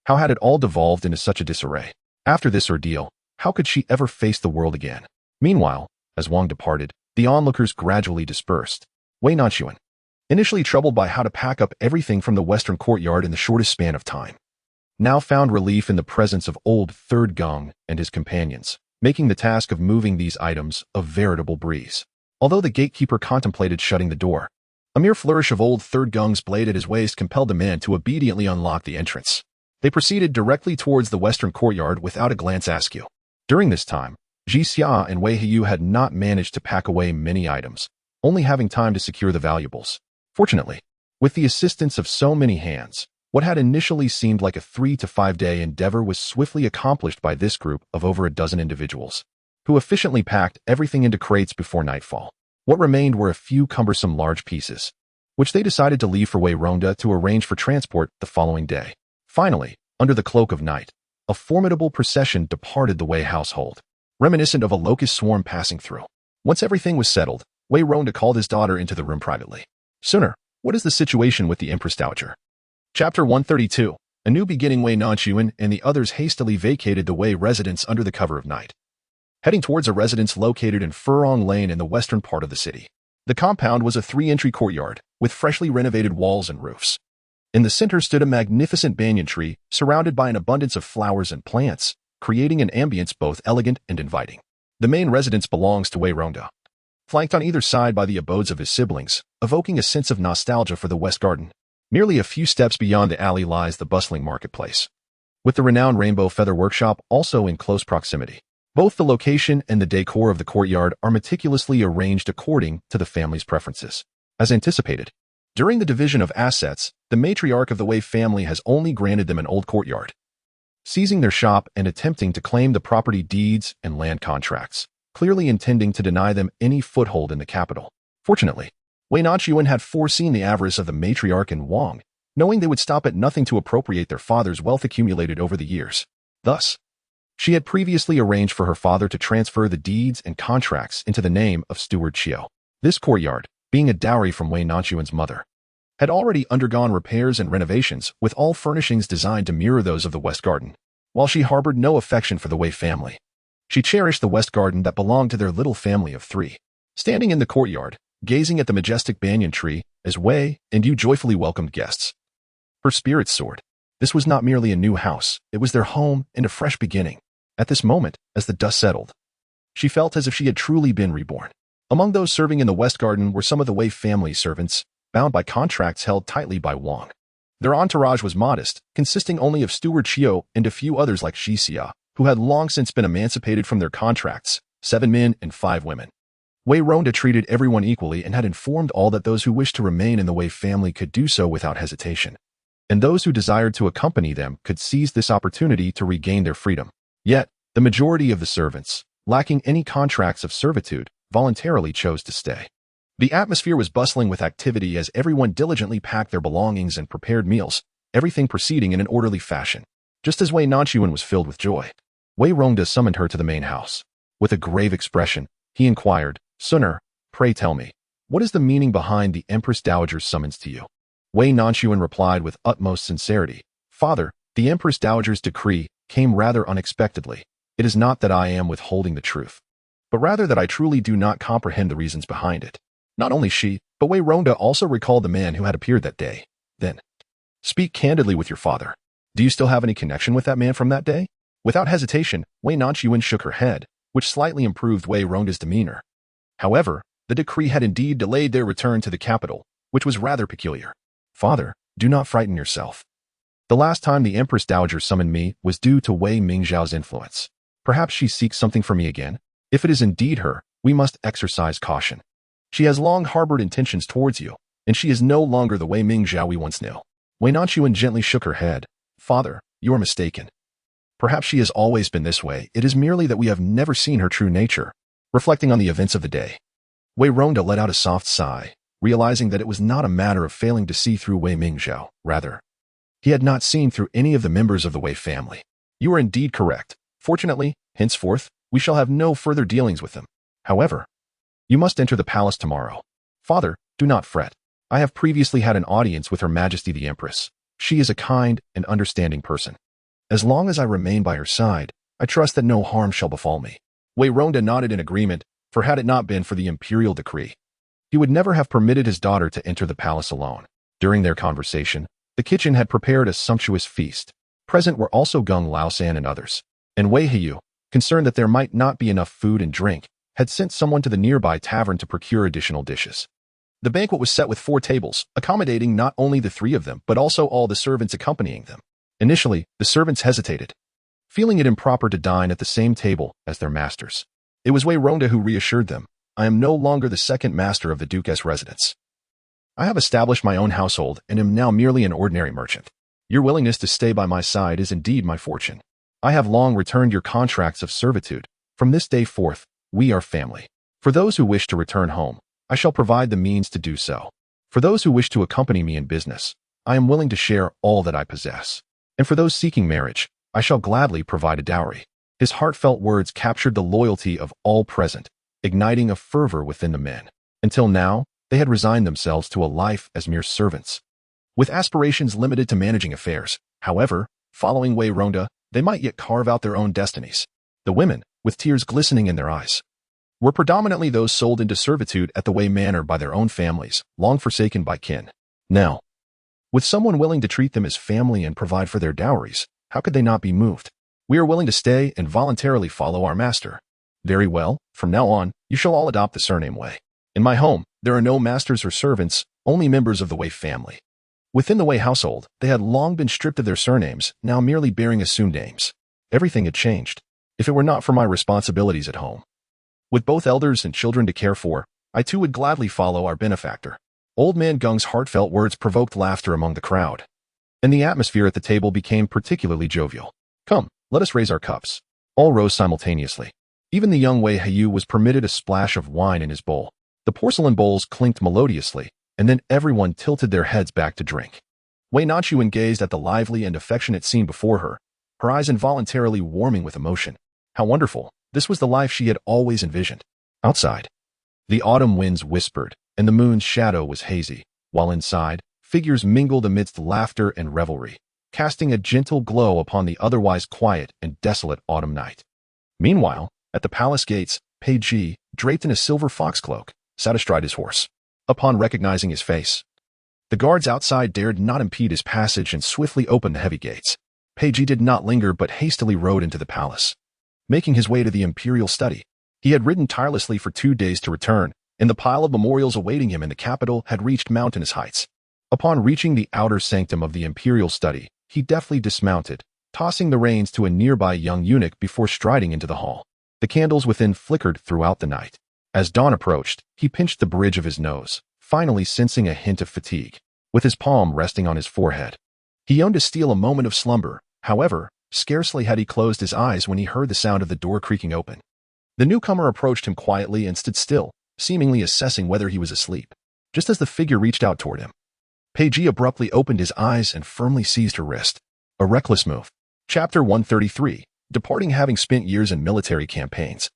How had it all devolved into such a disarray? After this ordeal, how could she ever face the world again? Meanwhile, as Wang departed, the onlookers gradually dispersed. Wei Nanxun, initially troubled by how to pack up everything from the western courtyard in the shortest span of time, now found relief in the presence of old Third Gong and his companions, making the task of moving these items a veritable breeze. Although the gatekeeper contemplated shutting the door, a mere flourish of old Third Gong's blade at his waist compelled the man to obediently unlock the entrance. They proceeded directly towards the western courtyard without a glance askew. During this time, Ji Xia and Wei Hiyu had not managed to pack away many items, only having time to secure the valuables. Fortunately, with the assistance of so many hands, what had initially seemed like a 3 to 5 day endeavor was swiftly accomplished by this group of over a dozen individuals, who efficiently packed everything into crates before nightfall. What remained were a few cumbersome large pieces, which they decided to leave for Wei Ronda to arrange for transport the following day. Finally, under the cloak of night, a formidable procession departed the Wei household, reminiscent of a locust swarm passing through. Once everything was settled, Wei Ronda called his daughter into the room privately. "Sooner, what is the situation with the Empress Dowager?" Chapter 132. A new beginning. Wei Nanxun and the others hastily vacated the Wei residence under the cover of night, heading towards a residence located in Furong Lane in the western part of the city. The compound was a 3-entry courtyard, with freshly renovated walls and roofs. In the center stood a magnificent banyan tree, surrounded by an abundance of flowers and plants, creating an ambience both elegant and inviting. The main residence belongs to Wei Ronda, flanked on either side by the abodes of his siblings, evoking a sense of nostalgia for the West Garden. Merely a few steps beyond the alley lies the bustling marketplace, with the renowned Rainbow Feather Workshop also in close proximity. Both the location and the decor of the courtyard are meticulously arranged according to the family's preferences. As anticipated, during the division of assets, the matriarch of the Wei family has only granted them an old courtyard, seizing their shop and attempting to claim the property deeds and land contracts, clearly intending to deny them any foothold in the capital. Fortunately, Wei Nanxun had foreseen the avarice of the matriarch and Wang, knowing they would stop at nothing to appropriate their father's wealth accumulated over the years. Thus, she had previously arranged for her father to transfer the deeds and contracts into the name of Steward Chiu. This courtyard, being a dowry from Wei Nanxuan's mother, had already undergone repairs and renovations, with all furnishings designed to mirror those of the West Garden. While she harbored no affection for the Wei family, she cherished the West Garden that belonged to their little family of 3. Standing in the courtyard, gazing at the majestic banyan tree, as Wei and Yu joyfully welcomed guests, her spirits soared. This was not merely a new house, it was their home and a fresh beginning. At this moment, as the dust settled, she felt as if she had truly been reborn. Among those serving in the West Garden were some of the Wei family servants, bound by contracts held tightly by Wang. Their entourage was modest, consisting only of Steward Chiu and a few others like Ji Xia, who had long since been emancipated from their contracts, 7 men and 5 women. Wei Ronda treated everyone equally and had informed all that those who wished to remain in the Wei family could do so without hesitation, and those who desired to accompany them could seize this opportunity to regain their freedom. Yet, the majority of the servants, lacking any contracts of servitude, voluntarily chose to stay. The atmosphere was bustling with activity as everyone diligently packed their belongings and prepared meals, everything proceeding in an orderly fashion. Just as Wei Nanxun was filled with joy, Wei Ronda summoned her to the main house. With a grave expression, he inquired, "Sooner, pray tell me, what is the meaning behind the Empress Dowager's summons to you?" Wei Nanxun replied with utmost sincerity, "Father, the Empress Dowager's decree came rather unexpectedly. It is not that I am withholding the truth, but rather that I truly do not comprehend the reasons behind it." Not only she, but Wei Ronda also recalled the man who had appeared that day. Then, "Speak candidly with your father. Do you still have any connection with that man from that day?" Without hesitation, Wei Nanxun shook her head, which slightly improved Wei Ronda's demeanor. However, the decree had indeed delayed their return to the capital, which was rather peculiar. "Father, do not frighten yourself. The last time the Empress Dowager summoned me was due to Wei Mingzhao's influence. Perhaps she seeks something from me again. If it is indeed her, we must exercise caution. She has long harbored intentions towards you, and she is no longer the Wei Mingzhao we once knew." Wei Nanxun gently shook her head. "Father, you are mistaken. Perhaps she has always been this way. It is merely that we have never seen her true nature. Reflecting on the events of the day, Wei Ronda let out a soft sigh, realizing that it was not a matter of failing to see through Wei Mingzhou. Rather, he had not seen through any of the members of the Wei family. You are indeed correct. Fortunately, henceforth, we shall have no further dealings with them. However, you must enter the palace tomorrow. Father, do not fret. I have previously had an audience with Her Majesty the Empress. She is a kind and understanding person. As long as I remain by her side, I trust that no harm shall befall me. Wei Ronda nodded in agreement, for had it not been for the imperial decree, he would never have permitted his daughter to enter the palace alone. During their conversation, the kitchen had prepared a sumptuous feast. Present were also Gung Laosan and others. And Wei Heyu, concerned that there might not be enough food and drink, had sent someone to the nearby tavern to procure additional dishes. The banquet was set with 4 tables, accommodating not only the 3 of them, but also all the servants accompanying them. Initially, the servants hesitated, feeling it improper to dine at the same table as their masters. It was Wei Ronda who reassured them, I am no longer the second master of the Duke's residence. I have established my own household and am now merely an ordinary merchant. Your willingness to stay by my side is indeed my fortune. I have long returned your contracts of servitude. From this day forth, we are family. For those who wish to return home, I shall provide the means to do so. For those who wish to accompany me in business, I am willing to share all that I possess. And for those seeking marriage, I shall gladly provide a dowry. His heartfelt words captured the loyalty of all present, igniting a fervor within the men. Until now, they had resigned themselves to a life as mere servants, with aspirations limited to managing affairs. However, following Wei Ronda, they might yet carve out their own destinies. The women, with tears glistening in their eyes, were predominantly those sold into servitude at the Wei Manor by their own families, long forsaken by kin. Now, with someone willing to treat them as family and provide for their dowries, how could they not be moved? We are willing to stay and voluntarily follow our master. Very well, from now on, you shall all adopt the surname Wei. In my home, there are no masters or servants, only members of the Wei family. Within the Wei household, they had long been stripped of their surnames, now merely bearing assumed names. Everything had changed, if it were not for my responsibilities at home. With both elders and children to care for, I too would gladly follow our benefactor. Old Man Gung's heartfelt words provoked laughter among the crowd, and the atmosphere at the table became particularly jovial. Come, let us raise our cups. All rose simultaneously. Even the young Wei Heyu was permitted a splash of wine in his bowl. The porcelain bowls clinked melodiously, and then everyone tilted their heads back to drink. Wei Nanxun gazed at the lively and affectionate scene before her, her eyes involuntarily warming with emotion. How wonderful! This was the life she had always envisioned. Outside, the autumn winds whispered, and the moon's shadow was hazy, while inside, figures mingled amidst laughter and revelry, casting a gentle glow upon the otherwise quiet and desolate autumn night. Meanwhile, at the palace gates, Pei Ji, draped in a silver foxcloak, sat astride his horse. Upon recognizing his face, the guards outside dared not impede his passage and swiftly opened the heavy gates. Pei Ji did not linger but hastily rode into the palace, making his way to the imperial study. He had ridden tirelessly for 2 days to return, and the pile of memorials awaiting him in the capital had reached mountainous heights. Upon reaching the outer sanctum of the imperial study, he deftly dismounted, tossing the reins to a nearby young eunuch before striding into the hall. The candles within flickered throughout the night. As dawn approached, he pinched the bridge of his nose, finally sensing a hint of fatigue, with his palm resting on his forehead. He yearned to steal a moment of slumber. However, scarcely had he closed his eyes when he heard the sound of the door creaking open. The newcomer approached him quietly and stood still, seemingly assessing whether he was asleep. Just as the figure reached out toward him, Pei Ji abruptly opened his eyes and firmly seized her wrist. A reckless move. Chapter 133. Departing having spent years in military campaigns,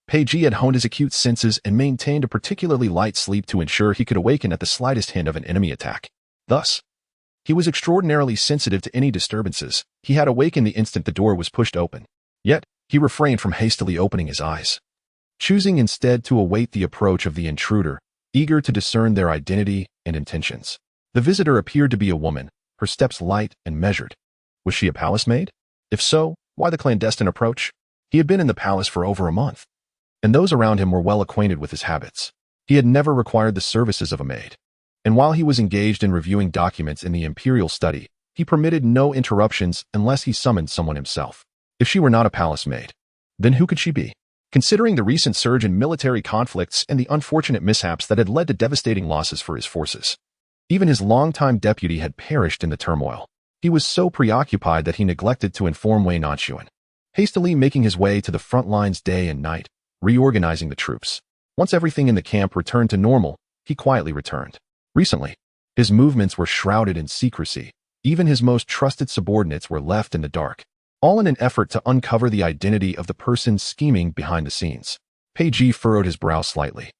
Pei Ji had honed his acute senses and maintained a particularly light sleep to ensure he could awaken at the slightest hint of an enemy attack. Thus, he was extraordinarily sensitive to any disturbances. He had awakened the instant the door was pushed open. Yet, he refrained from hastily opening his eyes, choosing instead to await the approach of the intruder, eager to discern their identity and intentions. The visitor appeared to be a woman, her steps light and measured. Was she a palace maid? If so, why the clandestine approach? He had been in the palace for over a month, and those around him were well acquainted with his habits. He had never required the services of a maid, and while he was engaged in reviewing documents in the imperial study, he permitted no interruptions unless he summoned someone himself. If she were not a palace maid, then who could she be? Considering the recent surge in military conflicts and the unfortunate mishaps that had led to devastating losses for his forces, even his longtime deputy had perished in the turmoil. He was so preoccupied that he neglected to inform Wei Nanxun, hastily making his way to the front lines day and night, reorganizing the troops. Once everything in the camp returned to normal, he quietly returned. Recently, his movements were shrouded in secrecy. Even his most trusted subordinates were left in the dark, all in an effort to uncover the identity of the person scheming behind the scenes. Pei Ji furrowed his brow slightly,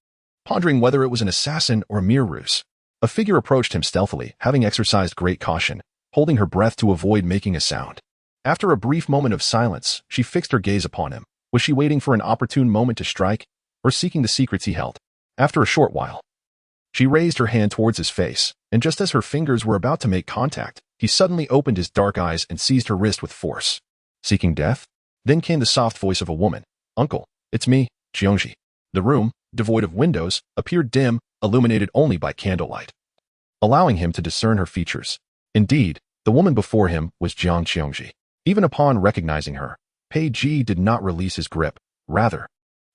pondering whether it was an assassin or a mere ruse. A figure approached him stealthily, having exercised great caution, holding her breath to avoid making a sound. After a brief moment of silence, she fixed her gaze upon him. Was she waiting for an opportune moment to strike, or seeking the secrets he held? After a short while, she raised her hand towards his face, and just as her fingers were about to make contact, he suddenly opened his dark eyes and seized her wrist with force. Seeking death? Then came the soft voice of a woman. "Uncle, it's me, Jiangji." The room, devoid of windows, appeared dim, illuminated only by candlelight, allowing him to discern her features. Indeed, the woman before him was Jiang Qiongji. Even upon recognizing her, Pei Ji did not release his grip. Rather,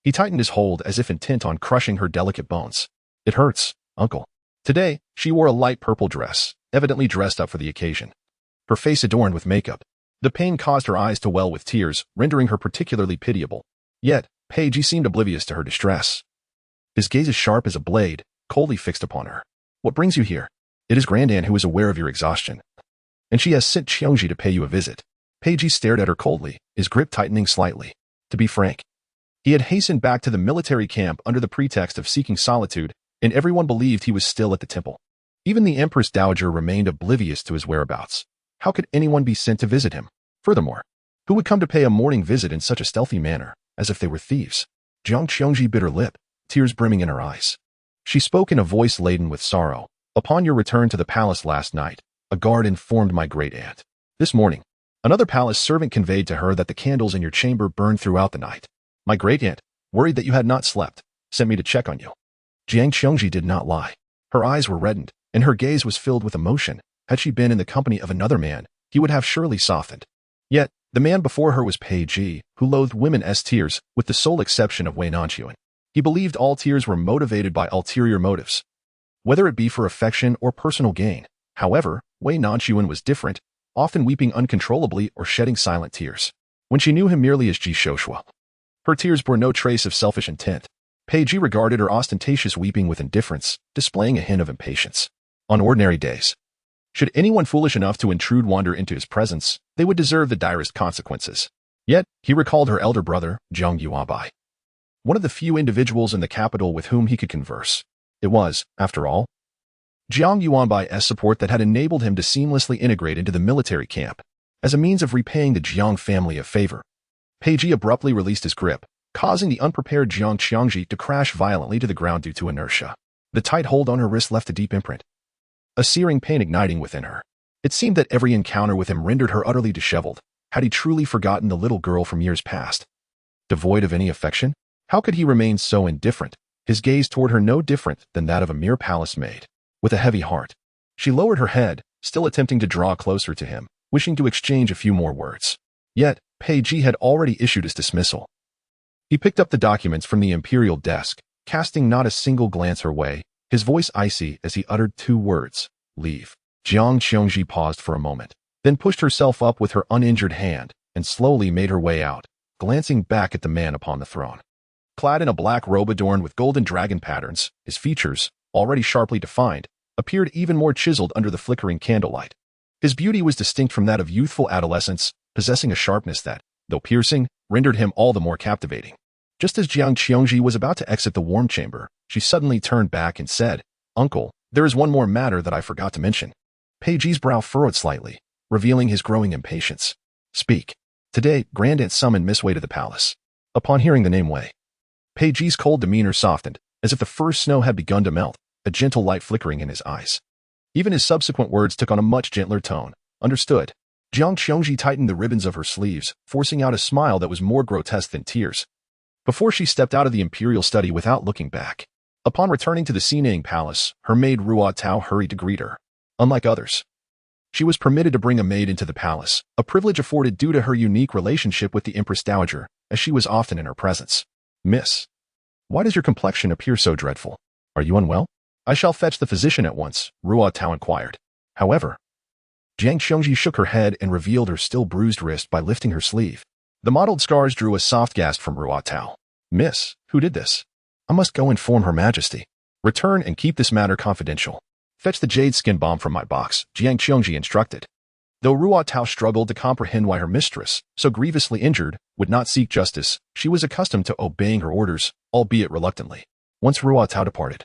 he tightened his hold as if intent on crushing her delicate bones. "It hurts, uncle." Today, she wore a light purple dress, evidently dressed up for the occasion. Her face adorned with makeup. The pain caused her eyes to well with tears, rendering her particularly pitiable. Yet, Pei Ji seemed oblivious to her distress. His gaze as sharp as a blade, coldly fixed upon her. "What brings you here?" "It is Grandan who is aware of your exhaustion, and she has sent Qiongji to pay you a visit." Pei Ji stared at her coldly, his grip tightening slightly. To be frank, he had hastened back to the military camp under the pretext of seeking solitude, and everyone believed he was still at the temple. Even the Empress Dowager remained oblivious to his whereabouts. How could anyone be sent to visit him? Furthermore, who would come to pay a morning visit in such a stealthy manner, as if they were thieves? Jiang Qiongji bit her lip, tears brimming in her eyes. She spoke in a voice laden with sorrow. "Upon your return to the palace last night, a guard informed my great-aunt. This morning, another palace servant conveyed to her that the candles in your chamber burned throughout the night. My great-aunt, worried that you had not slept, sent me to check on you." Jiang Qiongji did not lie. Her eyes were reddened, and her gaze was filled with emotion. Had she been in the company of another man, he would have surely softened. Yet, the man before her was Pei Ji, who loathed women's tears, with the sole exception of Wei Nanxun. He believed all tears were motivated by ulterior motives, whether it be for affection or personal gain. However, Wei Nanxun was different, often weeping uncontrollably or shedding silent tears. When she knew him merely as Ji Shoshua, her tears bore no trace of selfish intent. Pei Ji regarded her ostentatious weeping with indifference, displaying a hint of impatience. On ordinary days, should anyone foolish enough to intrude wander into his presence, they would deserve the direst consequences. Yet, he recalled her elder brother, Jiang Yuanbai, one of the few individuals in the capital with whom he could converse. It was, after all, Jiang Yuanbai's support that had enabled him to seamlessly integrate into the military camp, as a means of repaying the Jiang family a favor. Pei Ji abruptly released his grip, causing the unprepared Jiang Qiongji to crash violently to the ground due to inertia. The tight hold on her wrist left a deep imprint, a searing pain igniting within her. It seemed that every encounter with him rendered her utterly disheveled. Had he truly forgotten the little girl from years past? Devoid of any affection? How could he remain so indifferent, his gaze toward her no different than that of a mere palace maid? With a heavy heart, she lowered her head, still attempting to draw closer to him, wishing to exchange a few more words. Yet, Pei Ji had already issued his dismissal. He picked up the documents from the imperial desk, casting not a single glance her way, his voice icy as he uttered two words: "Leave." Jiang Qiongji paused for a moment, then pushed herself up with her uninjured hand and slowly made her way out, glancing back at the man upon the throne. Clad in a black robe adorned with golden dragon patterns, his features, already sharply defined, appeared even more chiseled under the flickering candlelight. His beauty was distinct from that of youthful adolescence, possessing a sharpness that, though piercing, rendered him all the more captivating. Just as Jiang Qiongji was about to exit the warm chamber, she suddenly turned back and said, "Uncle, there is one more matter that I forgot to mention." Pei Ji's brow furrowed slightly, revealing his growing impatience. "Speak." Today, Grandaunt summoned Miss Wei to the palace. Upon hearing the name Wei, Pei Ji's cold demeanor softened, as if the first snow had begun to melt, a gentle light flickering in his eyes. Even his subsequent words took on a much gentler tone. "Understood." Jiang Qiongji tightened the ribbons of her sleeves, forcing out a smile that was more grotesque than tears, before she stepped out of the imperial study without looking back. Upon returning to the Xinang Palace, her maid Ruo Tao hurried to greet her. Unlike others, she was permitted to bring a maid into the palace, a privilege afforded due to her unique relationship with the Empress Dowager, as she was often in her presence. "Miss, why does your complexion appear so dreadful? Are you unwell?" "I shall fetch the physician at once," Ruo Tao inquired. However, Jiang Xiongji shook her head and revealed her still bruised wrist by lifting her sleeve. The mottled scars drew a soft gasp from Ruotao. Miss, who did this? I must go inform Her Majesty. Return and keep this matter confidential. Fetch the jade skin bomb from my box, Jiang Xiongji instructed. Though Ruotao struggled to comprehend why her mistress, so grievously injured, would not seek justice, she was accustomed to obeying her orders, albeit reluctantly. Once Ruotao departed,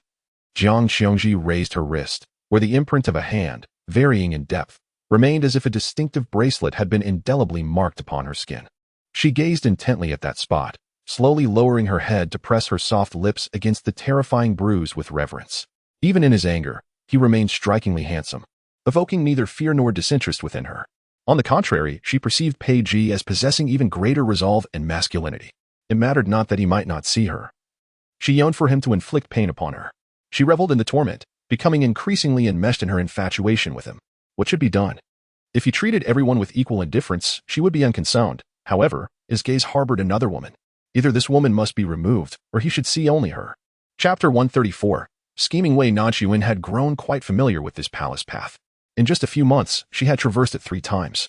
Jiang Xiongji raised her wrist, where the imprint of a hand, varying in depth, remained as if a distinctive bracelet had been indelibly marked upon her skin. She gazed intently at that spot, slowly lowering her head to press her soft lips against the terrifying bruise with reverence. Even in his anger, he remained strikingly handsome, evoking neither fear nor disinterest within her. On the contrary, she perceived Pei Ji as possessing even greater resolve and masculinity. It mattered not that he might not see her. She yearned for him to inflict pain upon her. She reveled in the torment, becoming increasingly enmeshed in her infatuation with him. What should be done? If he treated everyone with equal indifference, she would be unconcerned. However, his gaze harbored another woman. Either this woman must be removed, or he should see only her. Chapter 134. Scheming Wei Nanxun had grown quite familiar with this palace path. In just a few months, she had traversed it 3 times.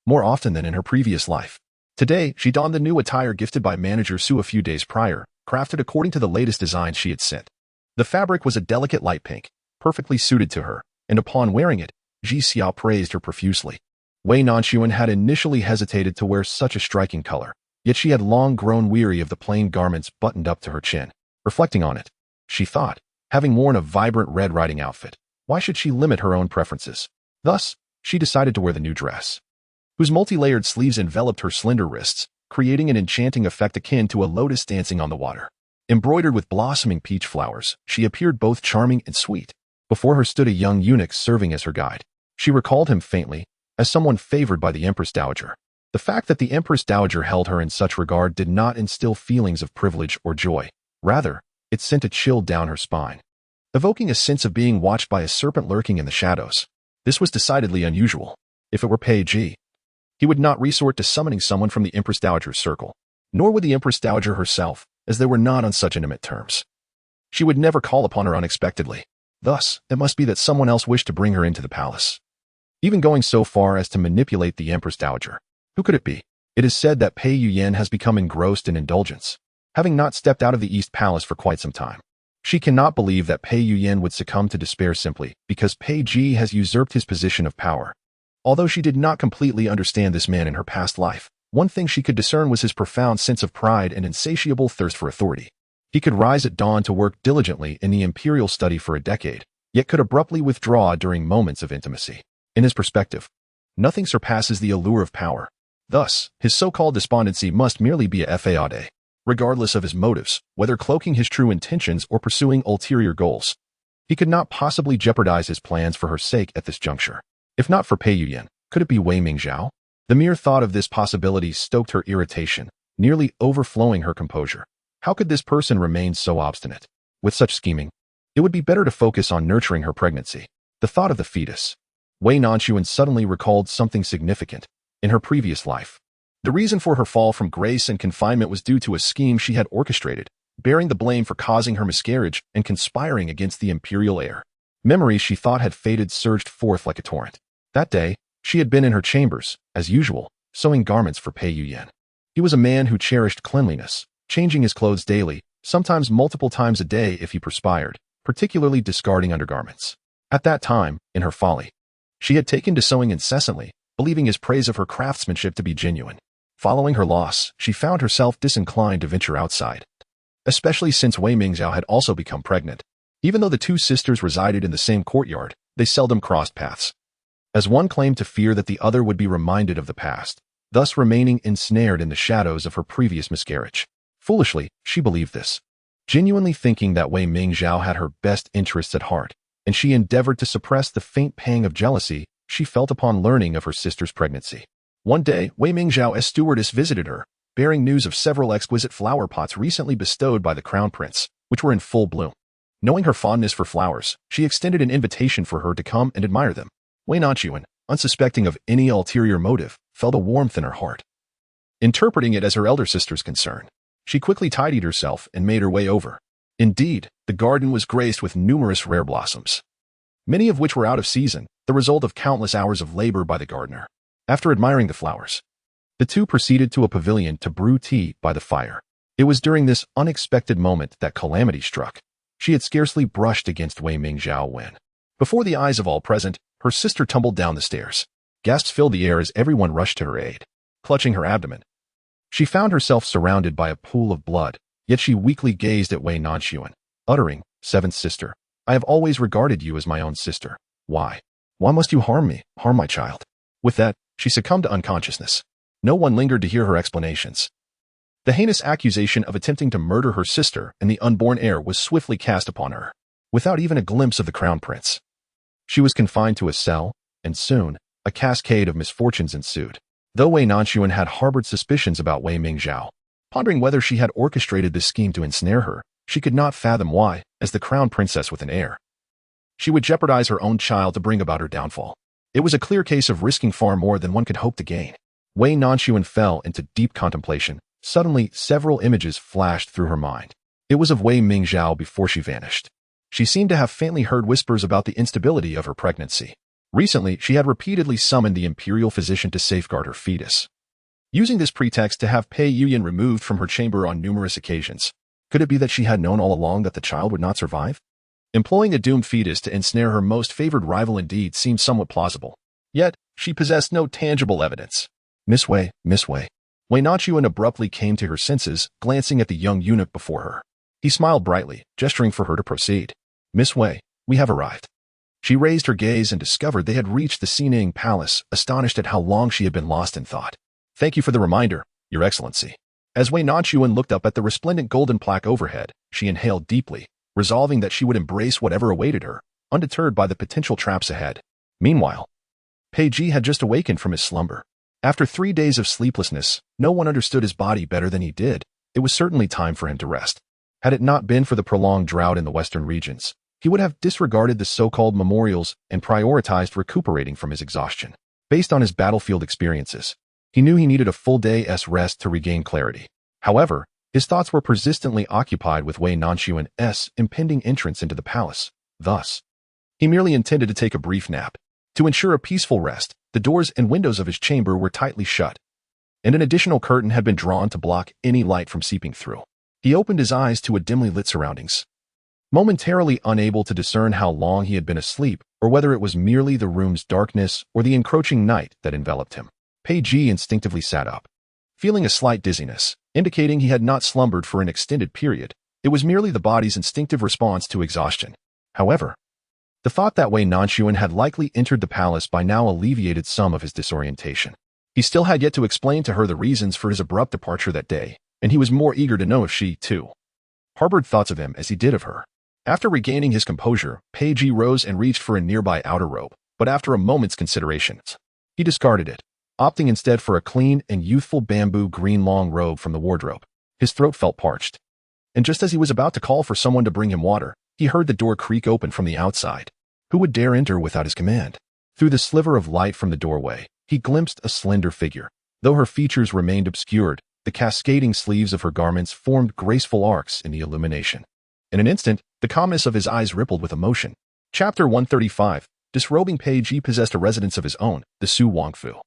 More often than in her previous life. Today, she donned the new attire gifted by manager Su a few days prior, crafted according to the latest design she had sent. The fabric was a delicate light pink, perfectly suited to her, and upon wearing it, Ji Xiao praised her profusely. Wei Nanxun had initially hesitated to wear such a striking color, yet she had long grown weary of the plain garments buttoned up to her chin. Reflecting on it, she thought, having worn a vibrant red riding outfit, why should she limit her own preferences? Thus, she decided to wear the new dress, whose multi-layered sleeves enveloped her slender wrists, creating an enchanting effect akin to a lotus dancing on the water. Embroidered with blossoming peach flowers, she appeared both charming and sweet. Before her stood a young eunuch serving as her guide. She recalled him faintly, as someone favored by the Empress Dowager. The fact that the Empress Dowager held her in such regard did not instill feelings of privilege or joy. Rather, it sent a chill down her spine, evoking a sense of being watched by a serpent lurking in the shadows. This was decidedly unusual. If it were Pei Ji, he would not resort to summoning someone from the Empress Dowager's circle, nor would the Empress Dowager herself, as they were not on such intimate terms. She would never call upon her unexpectedly. Thus, it must be that someone else wished to bring her into the palace, even going so far as to manipulate the Empress Dowager. Who could it be? It is said that Pei Yuyan has become engrossed in indulgence, having not stepped out of the East Palace for quite some time. She cannot believe that Pei Yuyan would succumb to despair simply because Pei Ji has usurped his position of power. Although she did not completely understand this man in her past life, one thing she could discern was his profound sense of pride and insatiable thirst for authority. He could rise at dawn to work diligently in the imperial study for a decade, yet could abruptly withdraw during moments of intimacy. In his perspective, nothing surpasses the allure of power. Thus, his so-called despondency must merely be a fade, regardless of his motives, whether cloaking his true intentions or pursuing ulterior goals. He could not possibly jeopardize his plans for her sake at this juncture. If not for Pei Yuyan, could it be Wei Mingzhao? The mere thought of this possibility stoked her irritation, nearly overflowing her composure. How could this person remain so obstinate? With such scheming, it would be better to focus on nurturing her pregnancy. The thought of the fetus. Wei Nanxun suddenly recalled something significant in her previous life. The reason for her fall from grace and confinement was due to a scheme she had orchestrated, bearing the blame for causing her miscarriage and conspiring against the imperial heir. Memories she thought had faded surged forth like a torrent. That day, she had been in her chambers, as usual, sewing garments for Pei Yuyan. He was a man who cherished cleanliness, changing his clothes daily, sometimes multiple times a day if he perspired, particularly discarding undergarments. At that time, in her folly, she had taken to sewing incessantly, believing his praise of her craftsmanship to be genuine. Following her loss, she found herself disinclined to venture outside, especially since Wei Mingzhao had also become pregnant. Even though the two sisters resided in the same courtyard, they seldom crossed paths, as one claimed to fear that the other would be reminded of the past, thus remaining ensnared in the shadows of her previous miscarriage. Foolishly, she believed this, genuinely thinking that Wei Mingzhao had her best interests at heart, and she endeavored to suppress the faint pang of jealousy she felt upon learning of her sister's pregnancy. One day, Wei Mingzhao's stewardess visited her, bearing news of several exquisite flower pots recently bestowed by the crown prince, which were in full bloom. Knowing her fondness for flowers, she extended an invitation for her to come and admire them. Wei Nanxun, unsuspecting of any ulterior motive, felt a warmth in her heart. Interpreting it as her elder sister's concern, she quickly tidied herself and made her way over. Indeed, the garden was graced with numerous rare blossoms. many of which were out of season, the result of countless hours of labor by the gardener. After admiring the flowers, the two proceeded to a pavilion to brew tea by the fire. It was during this unexpected moment that calamity struck. She had scarcely brushed against Wei Mingzhao when, before the eyes of all present, her sister tumbled down the stairs. Gasps filled the air as everyone rushed to her aid. Clutching her abdomen, she found herself surrounded by a pool of blood, yet she weakly gazed at Wei Nanxun, uttering, "Seventh sister, I have always regarded you as my own sister. Why? Why must you harm me, harm my child?" With that, she succumbed to unconsciousness. No one lingered to hear her explanations. The heinous accusation of attempting to murder her sister and the unborn heir was swiftly cast upon her, without even a glimpse of the crown prince. She was confined to a cell, and soon, a cascade of misfortunes ensued. Though Wei Nanxun had harbored suspicions about Wei Mingzhao, pondering whether she had orchestrated this scheme to ensnare her, she could not fathom why, as the crown princess with an heir, she would jeopardize her own child to bring about her downfall. It was a clear case of risking far more than one could hope to gain. Wei Nanxun fell into deep contemplation. Suddenly, several images flashed through her mind. It was of Wei Mingzhao before she vanished. She seemed to have faintly heard whispers about the instability of her pregnancy. Recently, she had repeatedly summoned the imperial physician to safeguard her fetus, using this pretext to have Pei Yuyan removed from her chamber on numerous occasions. Could it be that she had known all along that the child would not survive? Employing a doomed fetus to ensnare her most favored rival indeed seemed somewhat plausible. Yet, she possessed no tangible evidence. Miss Wei. Wei Nanxun abruptly came to her senses, glancing at the young eunuch before her. He smiled brightly, gesturing for her to proceed. "Miss Wei, we have arrived." She raised her gaze and discovered they had reached the Xining Palace, astonished at how long she had been lost in thought. "Thank you for the reminder, Your Excellency." As Wei Nanxun looked up at the resplendent golden plaque overhead, she inhaled deeply, resolving that she would embrace whatever awaited her, undeterred by the potential traps ahead. Meanwhile, Pei Ji had just awakened from his slumber. After 3 days of sleeplessness, no one understood his body better than he did. It was certainly time for him to rest. Had it not been for the prolonged drought in the western regions, he would have disregarded the so-called memorials and prioritized recuperating from his exhaustion. Based on his battlefield experiences, he knew he needed a full day's rest to regain clarity. However, his thoughts were persistently occupied with Wei Nanxun's impending entrance into the palace. Thus, he merely intended to take a brief nap. To ensure a peaceful rest, the doors and windows of his chamber were tightly shut, and an additional curtain had been drawn to block any light from seeping through. He opened his eyes to a dimly lit surroundings, momentarily unable to discern how long he had been asleep or whether it was merely the room's darkness or the encroaching night that enveloped him. Pei Ji instinctively sat up, feeling a slight dizziness, indicating he had not slumbered for an extended period. It was merely the body's instinctive response to exhaustion. However, the thought that Wei Nanxun had likely entered the palace by now alleviated some of his disorientation. He still had yet to explain to her the reasons for his abrupt departure that day, and he was more eager to know if she, too, harbored thoughts of him as he did of her. After regaining his composure, Pei Ji rose and reached for a nearby outer robe, but after a moment's consideration, he discarded it, opting instead for a clean and youthful bamboo green long robe from the wardrobe. His throat felt parched, and just as he was about to call for someone to bring him water, he heard the door creak open from the outside. Who would dare enter without his command? Through the sliver of light from the doorway, he glimpsed a slender figure. Though her features remained obscured, the cascading sleeves of her garments formed graceful arcs in the illumination. In an instant, the calmness of his eyes rippled with emotion. Chapter 135. Disrobing. Pei Ji possessed a residence of his own, the Su Wangfu,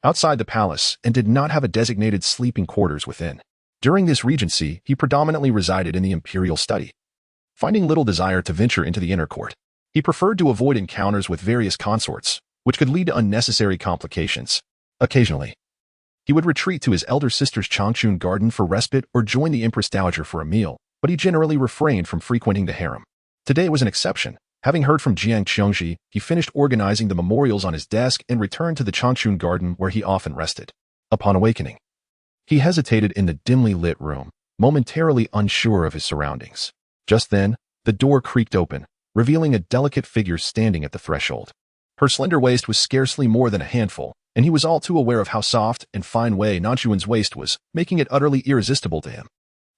outside the palace, and did not have a designated sleeping quarters within. During this regency, he predominantly resided in the imperial study, finding little desire to venture into the inner court. He preferred to avoid encounters with various consorts, which could lead to unnecessary complications. Occasionally, he would retreat to his elder sister's Changchun garden for respite or join the Empress Dowager for a meal, but he generally refrained from frequenting the harem. Today was an exception. Having heard from Jiang Qiongji, he finished organizing the memorials on his desk and returned to the Changchun garden where he often rested. Upon awakening, he hesitated in the dimly lit room, momentarily unsure of his surroundings. Just then, the door creaked open, revealing a delicate figure standing at the threshold. Her slender waist was scarcely more than a handful, and he was all too aware of how soft and fine Wei Nanxun's waist was, making it utterly irresistible to him.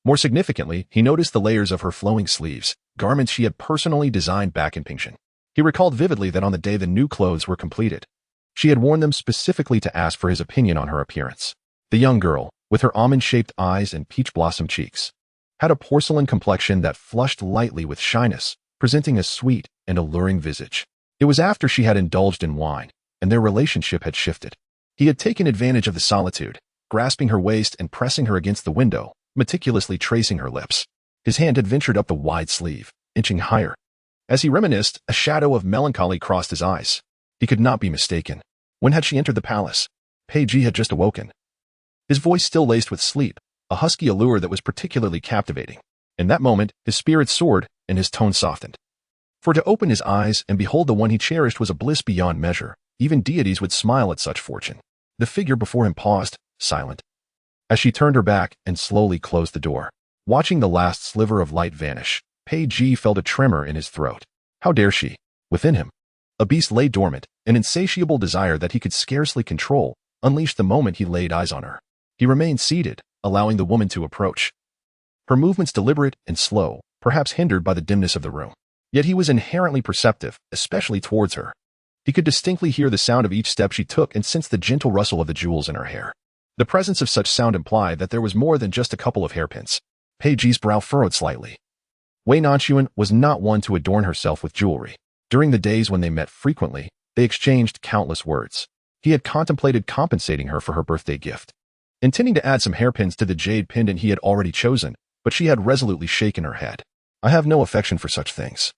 More significantly, he noticed the layers of her flowing sleeves, garments she had personally designed back in Pingshan. He recalled vividly that on the day the new clothes were completed, she had worn them specifically to ask for his opinion on her appearance. The young girl, with her almond-shaped eyes and peach blossom cheeks, had a porcelain complexion that flushed lightly with shyness, presenting a sweet and alluring visage. It was after she had indulged in wine, and their relationship had shifted. He had taken advantage of the solitude, grasping her waist and pressing her against the window, meticulously tracing her lips. His hand had ventured up the wide sleeve, inching higher. As he reminisced, a shadow of melancholy crossed his eyes. He could not be mistaken. When had she entered the palace? Peiji had just awoken. His voice still laced with sleep, a husky allure that was particularly captivating. In that moment, his spirit soared and his tone softened. For to open his eyes and behold the one he cherished was a bliss beyond measure. Even deities would smile at such fortune. The figure before him paused, silent. As she turned her back and slowly closed the door, watching the last sliver of light vanish, Peiji felt a tremor in his throat. How dare she? Within him, a beast lay dormant, an insatiable desire that he could scarcely control, unleashed the moment he laid eyes on her. He remained seated, allowing the woman to approach. Her movements deliberate and slow, perhaps hindered by the dimness of the room. Yet he was inherently perceptive, especially towards her. He could distinctly hear the sound of each step she took and sense the gentle rustle of the jewels in her hair. The presence of such sound implied that there was more than just a couple of hairpins. Peiji's brow furrowed slightly. Wei Nanxun was not one to adorn herself with jewelry. During the days when they met frequently, they exchanged countless words. He had contemplated compensating her for her birthday gift, intending to add some hairpins to the jade pendant he had already chosen, but she had resolutely shaken her head. I have no affection for such things.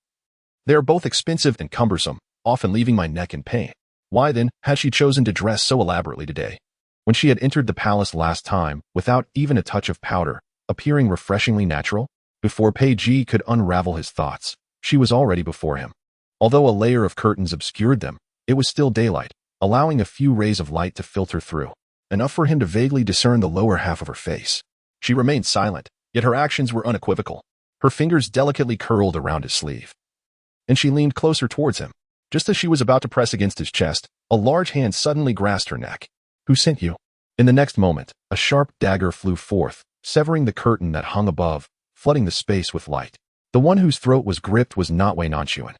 They are both expensive and cumbersome, often leaving my neck in pain. Why then had she chosen to dress so elaborately today? When she had entered the palace last time, without even a touch of powder, appearing refreshingly natural, before Peiji could unravel his thoughts, she was already before him. Although a layer of curtains obscured them, it was still daylight, allowing a few rays of light to filter through, enough for him to vaguely discern the lower half of her face. She remained silent, yet her actions were unequivocal. Her fingers delicately curled around his sleeve. And she leaned closer towards him. Just as she was about to press against his chest, a large hand suddenly grasped her neck. Who sent you? In the next moment, a sharp dagger flew forth, severing the curtain that hung above, flooding the space with light. The one whose throat was gripped was not Wei Nanxun,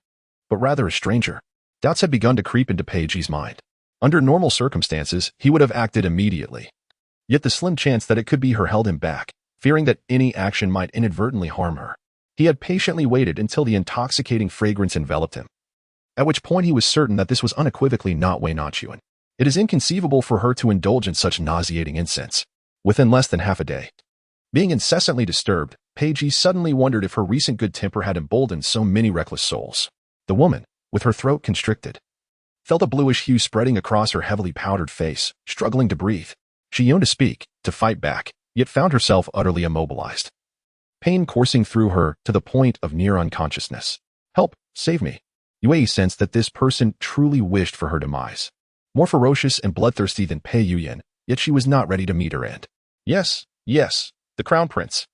but rather a stranger. Doubts had begun to creep into Peiji's mind. Under normal circumstances, he would have acted immediately. Yet the slim chance that it could be her held him back, fearing that any action might inadvertently harm her. He had patiently waited until the intoxicating fragrance enveloped him, at which point he was certain that this was unequivocally not Wei Nanxun. It is inconceivable for her to indulge in such nauseating incense. Within less than half a day, being incessantly disturbed, Peiji suddenly wondered if her recent good temper had emboldened so many reckless souls. The woman, with her throat constricted, felt a bluish hue spreading across her heavily powdered face, struggling to breathe. She yearned to speak, to fight back, yet found herself utterly immobilized. Pain coursing through her to the point of near unconsciousness. Help, save me. Yue sensed that this person truly wished for her demise. More ferocious and bloodthirsty than Pei Yuyan, yet she was not ready to meet her end. Yes, the Crown Prince.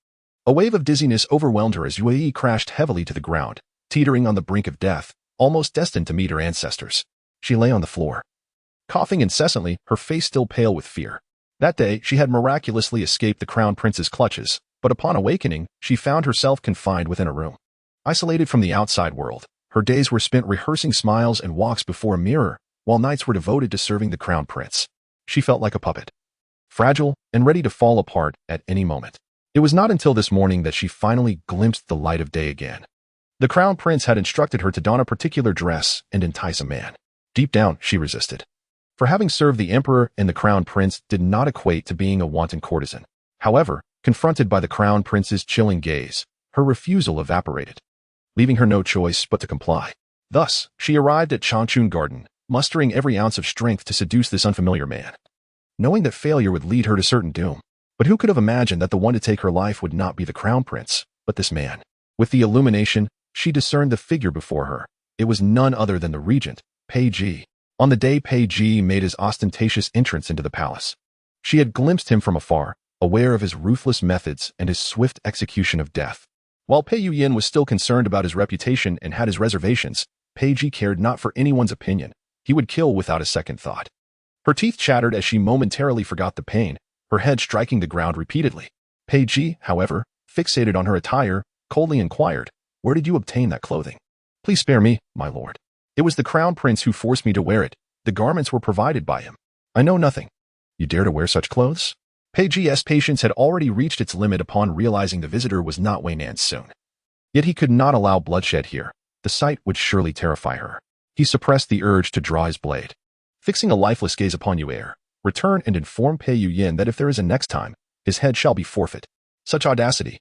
A wave of dizziness overwhelmed her as Yue crashed heavily to the ground, teetering on the brink of death, almost destined to meet her ancestors. She lay on the floor, coughing incessantly, her face still pale with fear. That day, she had miraculously escaped the Crown Prince's clutches, but upon awakening, she found herself confined within a room. Isolated from the outside world, her days were spent rehearsing smiles and walks before a mirror, while nights were devoted to serving the Crown Prince. She felt like a puppet, fragile and ready to fall apart at any moment. It was not until this morning that she finally glimpsed the light of day again. The Crown Prince had instructed her to don a particular dress and entice a man. Deep down, she resisted. For having served the Emperor and the Crown Prince did not equate to being a wanton courtesan. However, confronted by the Crown Prince's chilling gaze, her refusal evaporated, leaving her no choice but to comply. Thus, she arrived at Changchun Garden, mustering every ounce of strength to seduce this unfamiliar man, knowing that failure would lead her to certain doom. But who could have imagined that the one to take her life would not be the Crown Prince, but this man? With the illumination, she discerned the figure before her. It was none other than the regent, Peiji. On the day Peiji made his ostentatious entrance into the palace, she had glimpsed him from afar, aware of his ruthless methods and his swift execution of death. While Pei Yuyan was still concerned about his reputation and had his reservations, Peiji cared not for anyone's opinion. He would kill without a second thought. Her teeth chattered as she momentarily forgot the pain, her head striking the ground repeatedly. Peiji, however, fixated on her attire, coldly inquired, "Where did you obtain that clothing?" "Please spare me, my lord. It was the Crown Prince who forced me to wear it. The garments were provided by him. I know nothing." "You dare to wear such clothes?" Peiji's patience had already reached its limit upon realizing the visitor was not Wei Nanxun. Yet he could not allow bloodshed here. The sight would surely terrify her. He suppressed the urge to draw his blade. Fixing a lifeless gaze upon Yue, return and inform Pei Yuyin that if there is a next time, his head shall be forfeit. Such audacity.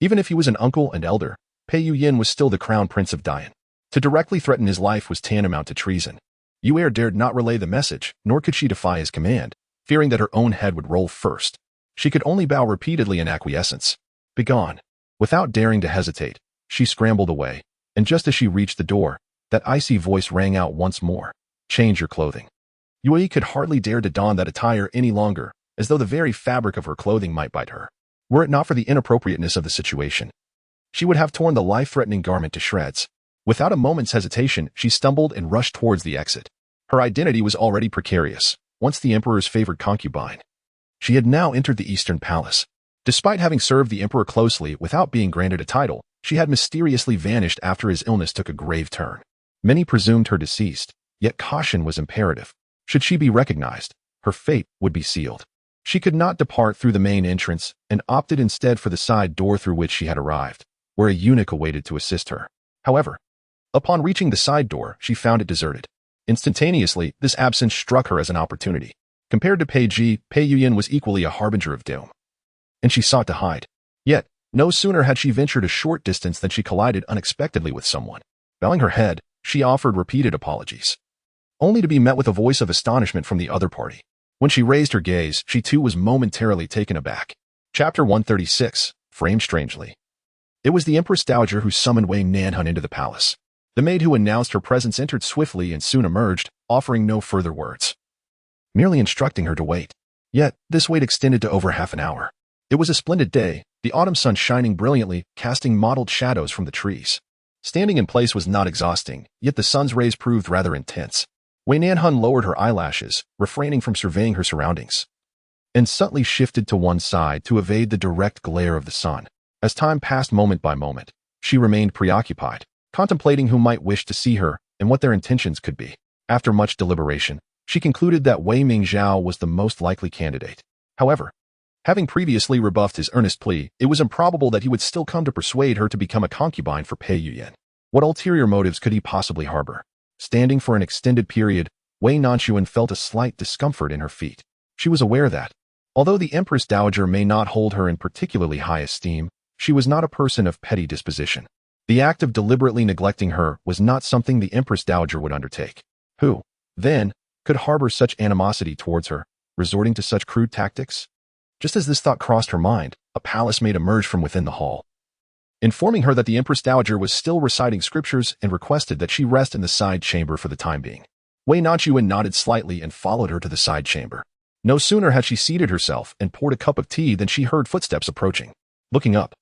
Even if he was an uncle and elder, Pei Yuyin was still the crown prince of Dian. To directly threaten his life was tantamount to treason. Yue dared not relay the message, nor could she defy his command, fearing that her own head would roll first. She could only bow repeatedly in acquiescence. Begone. Without daring to hesitate, she scrambled away, and just as she reached the door, that icy voice rang out once more. Change your clothing. Yue could hardly dare to don that attire any longer, as though the very fabric of her clothing might bite her. Were it not for the inappropriateness of the situation, she would have torn the life-threatening garment to shreds. Without a moment's hesitation, she stumbled and rushed towards the exit. Her identity was already precarious, once the emperor's favored concubine. She had now entered the Eastern Palace. Despite having served the emperor closely without being granted a title, she had mysteriously vanished after his illness took a grave turn. Many presumed her deceased, yet caution was imperative. Should she be recognized, her fate would be sealed. She could not depart through the main entrance and opted instead for the side door through which she had arrived, where a eunuch awaited to assist her. However, upon reaching the side door, she found it deserted. Instantaneously, this absence struck her as an opportunity. Compared to Pei Yuyin was equally a harbinger of doom. And she sought to hide. Yet, no sooner had she ventured a short distance than she collided unexpectedly with someone. Bowing her head, she offered repeated apologies, only to be met with a voice of astonishment from the other party. When she raised her gaze, she too was momentarily taken aback. Chapter 136, Framed Strangely. It was the Empress Dowager who summoned Wei Nanxun into the palace. The maid who announced her presence entered swiftly and soon emerged, offering no further words, merely instructing her to wait. Yet, this wait extended to over half an hour. It was a splendid day, the autumn sun shining brilliantly, casting mottled shadows from the trees. Standing in place was not exhausting, yet the sun's rays proved rather intense. Wei Nanxun lowered her eyelashes, refraining from surveying her surroundings, and subtly shifted to one side to evade the direct glare of the sun. As time passed moment by moment, she remained preoccupied, contemplating who might wish to see her and what their intentions could be. After much deliberation, she concluded that Wei Mingzhao was the most likely candidate. However, having previously rebuffed his earnest plea, it was improbable that he would still come to persuade her to become a concubine for Pei Yuyin. What ulterior motives could he possibly harbor? Standing for an extended period, Wei Nanxun felt a slight discomfort in her feet. She was aware that, although the Empress Dowager may not hold her in particularly high esteem, she was not a person of petty disposition. The act of deliberately neglecting her was not something the Empress Dowager would undertake. Who, then, could harbor such animosity towards her, resorting to such crude tactics? Just as this thought crossed her mind, a palace maid emerged from within the hall, informing her that the Empress Dowager was still reciting scriptures and requested that she rest in the side chamber for the time being. Wei Nanxun nodded slightly and followed her to the side chamber. No sooner had she seated herself and poured a cup of tea than she heard footsteps approaching. Looking up,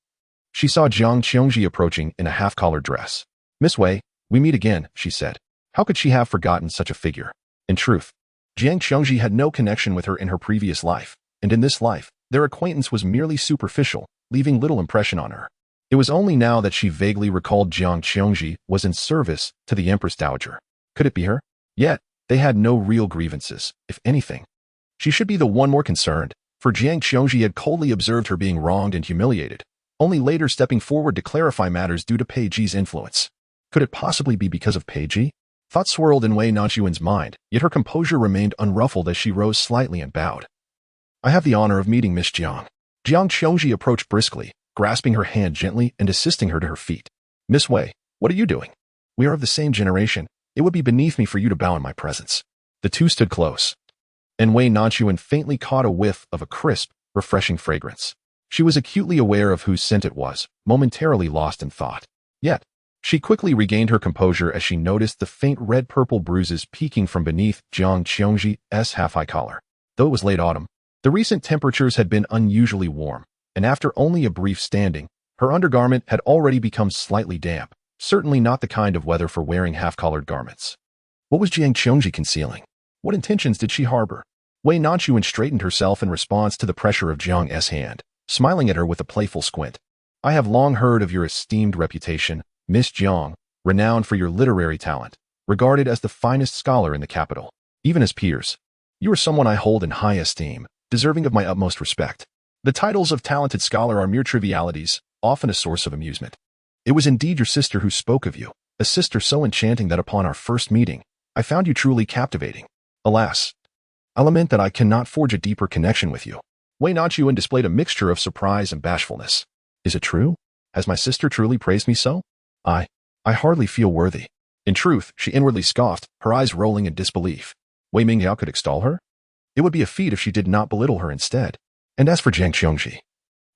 she saw Jiang Qiongji approaching in a half-collared dress. "Miss Wei, we meet again," she said. How could she have forgotten such a figure? In truth, Jiang Qiongji had no connection with her in her previous life, and in this life, their acquaintance was merely superficial, leaving little impression on her. It was only now that she vaguely recalled Jiang Qiongji was in service to the Empress Dowager. Could it be her? Yet, they had no real grievances, if anything. She should be the one more concerned, for Jiang Qiongji had coldly observed her being wronged and humiliated, only later stepping forward to clarify matters due to Pei Ji's influence. Could it possibly be because of Pei Ji? Thoughts swirled in Wei Nanxuan's mind, yet her composure remained unruffled as she rose slightly and bowed. "I have the honor of meeting Miss Jiang." Jiang Qiongji approached briskly, grasping her hand gently and assisting her to her feet. "Miss Wei, what are you doing? We are of the same generation. It would be beneath me for you to bow in my presence." The two stood close, and Wei Nanxuan faintly caught a whiff of a crisp, refreshing fragrance. She was acutely aware of whose scent it was, momentarily lost in thought. Yet, she quickly regained her composure as she noticed the faint red-purple bruises peeking from beneath Jiang Qiongji's half-high collar. Though it was late autumn, the recent temperatures had been unusually warm, and after only a brief standing, her undergarment had already become slightly damp, certainly not the kind of weather for wearing half-collared garments. What was Jiang Qiongji concealing? What intentions did she harbor? Wei Nanxuan straightened herself in response to the pressure of Jiang's hand, smiling at her with a playful squint. "I have long heard of your esteemed reputation, Miss Jiang, renowned for your literary talent, regarded as the finest scholar in the capital. Even as peers, you are someone I hold in high esteem, deserving of my utmost respect. The titles of talented scholar are mere trivialities, often a source of amusement. It was indeed your sister who spoke of you, a sister so enchanting that upon our first meeting, I found you truly captivating. Alas, I lament that I cannot forge a deeper connection with you. Wei Nanxun displayed a mixture of surprise and bashfulness. Is it true? Has my sister truly praised me so? I hardly feel worthy. In truth, she inwardly scoffed, her eyes rolling in disbelief. Wei Mingyao could extol her? It would be a feat if she did not belittle her instead. And as for Jiang Qiongji,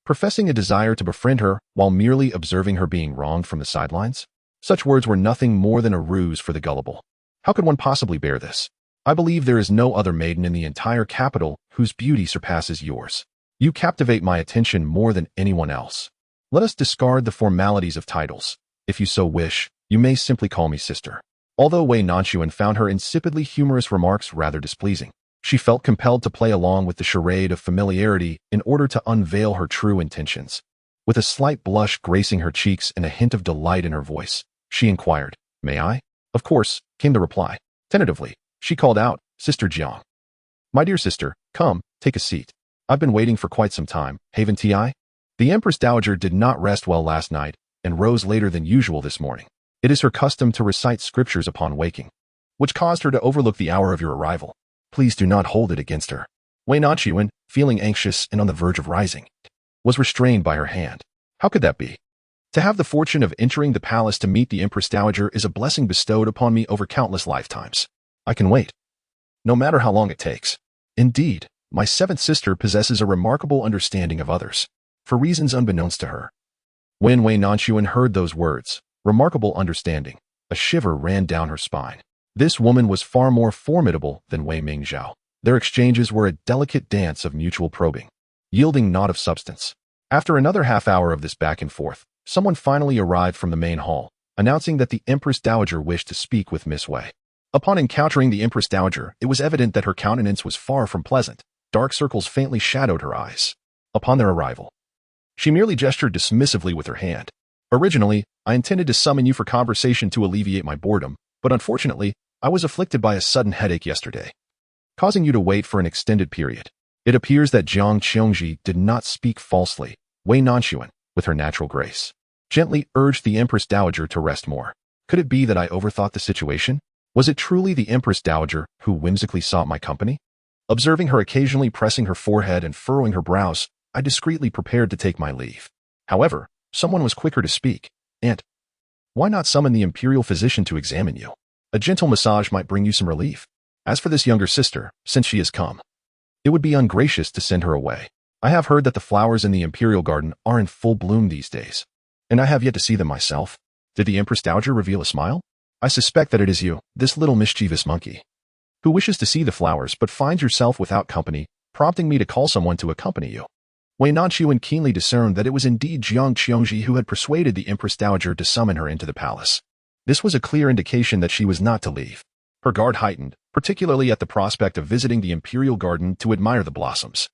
professing a desire to befriend her while merely observing her being wronged from the sidelines? Such words were nothing more than a ruse for the gullible. How could one possibly bear this? I believe there is no other maiden in the entire capital whose beauty surpasses yours. You captivate my attention more than anyone else. Let us discard the formalities of titles. If you so wish, you may simply call me sister. Although Wei Nanxun found her insipidly humorous remarks rather displeasing, she felt compelled to play along with the charade of familiarity in order to unveil her true intentions. With a slight blush gracing her cheeks and a hint of delight in her voice, she inquired, "May I?" "Of course," came the reply. Tentatively, she called out, "Sister Jiang." "My dear sister, come, take a seat. I've been waiting for quite some time, haven't I?" The Empress Dowager did not rest well last night and rose later than usual this morning. It is her custom to recite scriptures upon waking, which caused her to overlook the hour of your arrival. Please do not hold it against her. Wei Nanxun, feeling anxious and on the verge of rising, was restrained by her hand. How could that be? To have the fortune of entering the palace to meet the Empress Dowager is a blessing bestowed upon me over countless lifetimes. I can wait, no matter how long it takes. Indeed, my seventh sister possesses a remarkable understanding of others, for reasons unbeknownst to her. When Wei Nanxun heard those words, remarkable understanding, a shiver ran down her spine. This woman was far more formidable than Wei Mingyao. Their exchanges were a delicate dance of mutual probing, yielding naught of substance. After another half hour of this back and forth, someone finally arrived from the main hall, announcing that the Empress Dowager wished to speak with Miss Wei. Upon encountering the Empress Dowager, it was evident that her countenance was far from pleasant. Dark circles faintly shadowed her eyes. Upon their arrival, she merely gestured dismissively with her hand. "Originally, I intended to summon you for conversation to alleviate my boredom, but unfortunately, I was afflicted by a sudden headache yesterday, causing you to wait for an extended period. It appears that Jiang Qiongji did not speak falsely." Wei Nanxun, with her natural grace, gently urged the Empress Dowager to rest more. Could it be that I overthought the situation? Was it truly the Empress Dowager who whimsically sought my company? Observing her occasionally pressing her forehead and furrowing her brows, I discreetly prepared to take my leave. However, someone was quicker to speak. "Aunt, why not summon the imperial physician to examine you? A gentle massage might bring you some relief. As for this younger sister, since she has come, it would be ungracious to send her away. I have heard that the flowers in the imperial garden are in full bloom these days, and I have yet to see them myself." Did the Empress Dowager reveal a smile? "I suspect that it is you, this little mischievous monkey, who wishes to see the flowers but finds yourself without company, prompting me to call someone to accompany you." Wei Nanxun keenly discerned that it was indeed Jiang Qiongji who had persuaded the Empress Dowager to summon her into the palace. This was a clear indication that she was not to leave. Her guard heightened, particularly at the prospect of visiting the imperial garden to admire the blossoms.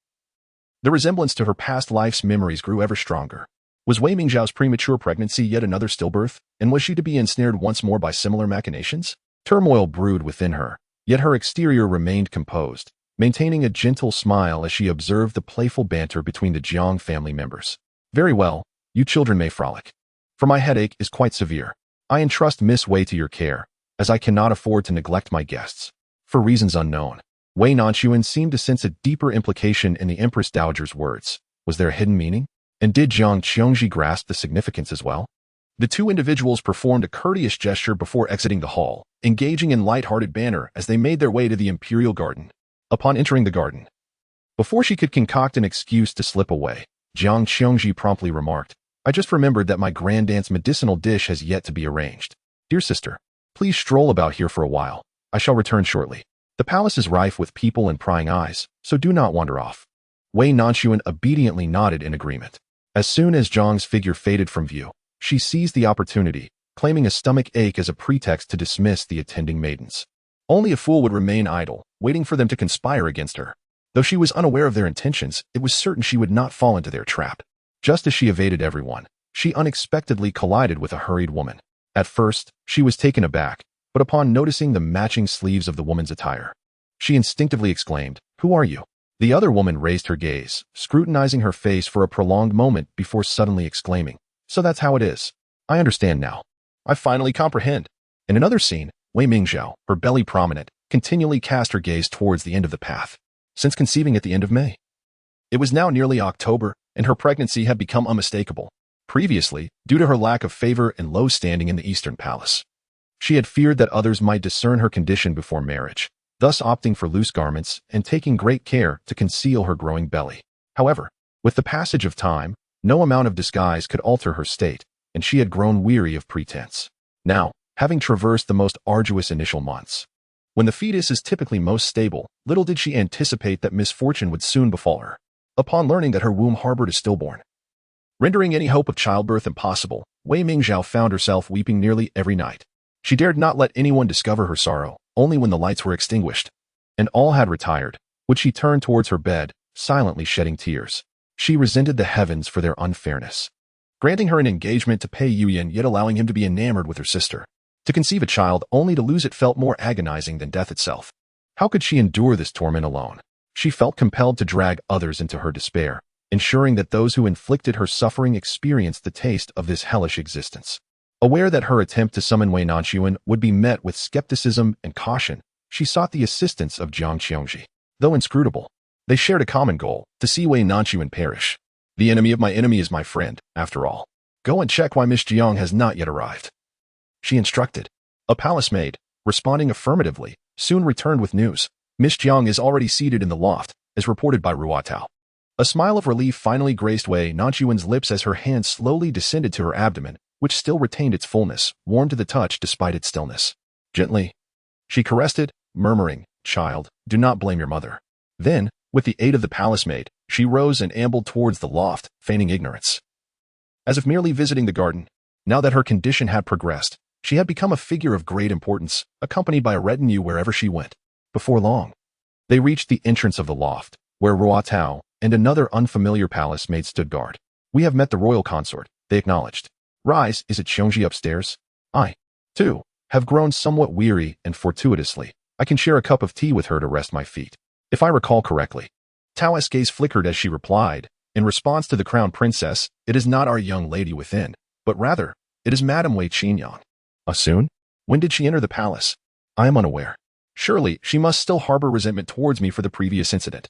The resemblance to her past life's memories grew ever stronger. Was Wei Mingzhao's premature pregnancy yet another stillbirth, and was she to be ensnared once more by similar machinations? Turmoil brewed within her, yet her exterior remained composed, maintaining a gentle smile as she observed the playful banter between the Jiang family members. "Very well, you children may frolic. For my headache is quite severe. I entrust Miss Wei to your care, as I cannot afford to neglect my guests." For reasons unknown, Wei Nanxun seemed to sense a deeper implication in the Empress Dowager's words. Was there a hidden meaning? And did Jiang Qiongji grasp the significance as well? The two individuals performed a courteous gesture before exiting the hall, engaging in light-hearted banter as they made their way to the imperial garden. Upon entering the garden, before she could concoct an excuse to slip away, Jiang Qiongji promptly remarked, "I just remembered that my grandaunt's medicinal dish has yet to be arranged. Dear sister, please stroll about here for a while. I shall return shortly. The palace is rife with people and prying eyes, so do not wander off." Wei Nanxun obediently nodded in agreement. As soon as Jiang's figure faded from view, she seized the opportunity, claiming a stomach ache as a pretext to dismiss the attending maidens. Only a fool would remain idle, waiting for them to conspire against her. Though she was unaware of their intentions, it was certain she would not fall into their trap. Just as she evaded everyone, she unexpectedly collided with a hurried woman. At first, she was taken aback, but upon noticing the matching sleeves of the woman's attire, she instinctively exclaimed, "Who are you?" The other woman raised her gaze, scrutinizing her face for a prolonged moment before suddenly exclaiming, "So that's how it is. I understand now. I finally comprehend. In another scene, Wei Mingzhao, her belly prominent, continually cast her gaze towards the end of the path. Since conceiving at the end of May. It was now nearly October, and her pregnancy had become unmistakable. Previously, due to her lack of favor and low standing in the Eastern Palace, she had feared that others might discern her condition before marriage, thus opting for loose garments and taking great care to conceal her growing belly. However, with the passage of time, no amount of disguise could alter her state, and she had grown weary of pretense. Now, having traversed the most arduous initial months, when the fetus is typically most stable, little did she anticipate that misfortune would soon befall her. Upon learning that her womb harbored a stillborn, rendering any hope of childbirth impossible, Wei Mingzhao found herself weeping nearly every night. She dared not let anyone discover her sorrow. Only when the lights were extinguished and all had retired would she turn towards her bed, silently shedding tears. She resented the heavens for their unfairness, granting her an engagement to Pei Yuyan yet allowing him to be enamored with her sister. To conceive a child only to lose it felt more agonizing than death itself. How could she endure this torment alone? She felt compelled to drag others into her despair, ensuring that those who inflicted her suffering experienced the taste of this hellish existence. Aware that her attempt to summon Wei Nanxun would be met with skepticism and caution, she sought the assistance of Jiang Qiongji. Though inscrutable, they shared a common goal, to see Wei Nanxun perish. The enemy of my enemy is my friend, after all. Go and check why Miss Jiang has not yet arrived, she instructed. A palace maid, responding affirmatively, soon returned with news. Miss Jiang is already seated in the loft, as reported by Ruotao. A smile of relief finally graced Wei Nanxuan's lips as her hand slowly descended to her abdomen, which still retained its fullness, warm to the touch despite its stillness. Gently, she caressed it, murmuring, "Child, do not blame your mother." Then, with the aid of the palace maid, she rose and ambled towards the loft, feigning ignorance, as if merely visiting the garden. Now that her condition had progressed, she had become a figure of great importance, accompanied by a retinue wherever she went. Before long, they reached the entrance of the loft, where Ruotao and another unfamiliar palace maid stood guard. "We have met the royal consort," they acknowledged. "Rise, is it Qiongji upstairs? I, too, have grown somewhat weary and fortuitously. I can share a cup of tea with her to rest my feet." If I recall correctly, Tao's gaze flickered as she replied, in response to the crown princess, "It is not our young lady within, but rather, it is Madame Wei Qingyang." Soon? When did she enter the palace? I am unaware. Surely, she must still harbor resentment towards me for the previous incident,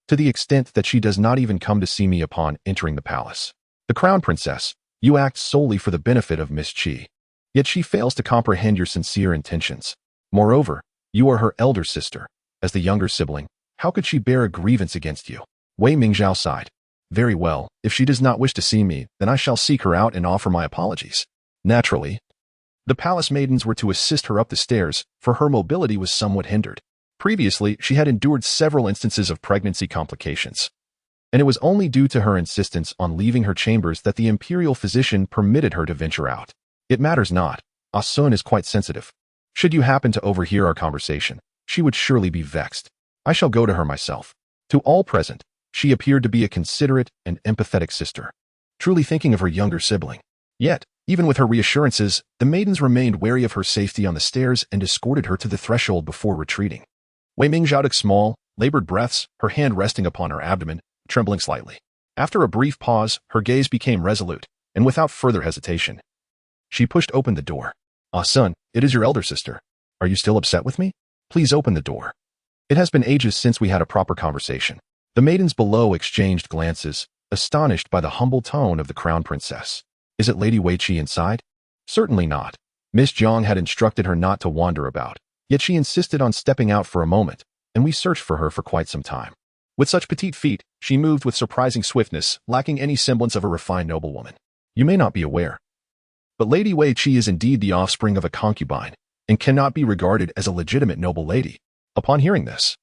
to the extent that she does not even come to see me upon entering the palace. The crown princess, you act solely for the benefit of Miss Qi, yet she fails to comprehend your sincere intentions. Moreover, you are her elder sister. As the younger sibling, how could she bear a grievance against you? Wei Mingzhao sighed. Very well, if she does not wish to see me, then I shall seek her out and offer my apologies. Naturally, the palace maidens were to assist her up the stairs, for her mobility was somewhat hindered. Previously, she had endured several instances of pregnancy complications, and it was only due to her insistence on leaving her chambers that the imperial physician permitted her to venture out. It matters not. Sun is quite sensitive. Should you happen to overhear our conversation, she would surely be vexed. I shall go to her myself. To all present, she appeared to be a considerate and empathetic sister, truly thinking of her younger sibling. Yet, even with her reassurances, the maidens remained wary of her safety on the stairs and escorted her to the threshold before retreating. Wei Mingzhao took small, labored breaths, her hand resting upon her abdomen, trembling slightly. After a brief pause, her gaze became resolute, and without further hesitation, she pushed open the door. Son, it is your elder sister. Are you still upset with me? Please open the door. It has been ages since we had a proper conversation. The maidens below exchanged glances, astonished by the humble tone of the crown princess. Is it Lady Wei Qi inside? Certainly not. Miss Jiang had instructed her not to wander about, yet she insisted on stepping out for a moment, and we searched for her for quite some time. With such petite feet, she moved with surprising swiftness, lacking any semblance of a refined noblewoman. You may not be aware, but Lady Wei Qi is indeed the offspring of a concubine, and cannot be regarded as a legitimate noble lady. Upon hearing this,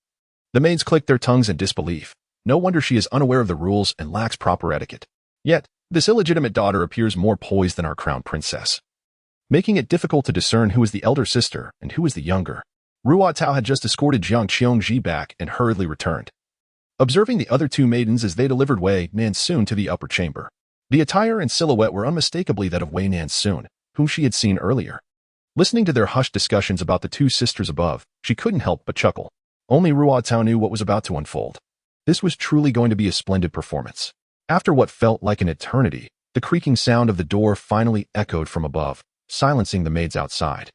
the maids clicked their tongues in disbelief. No wonder she is unaware of the rules and lacks proper etiquette. Yet, this illegitimate daughter appears more poised than our crown princess, making it difficult to discern who is the elder sister and who is the younger. Ruotao had just escorted Jiang Qiongji back and hurriedly returned, observing the other two maidens as they delivered Wei Nanxun to the upper chamber. The attire and silhouette were unmistakably that of Wei Nanxun, whom she had seen earlier. Listening to their hushed discussions about the two sisters above, she couldn't help but chuckle. Only Ruotao knew what was about to unfold. This was truly going to be a splendid performance. After what felt like an eternity, the creaking sound of the door finally echoed from above, silencing the maids outside,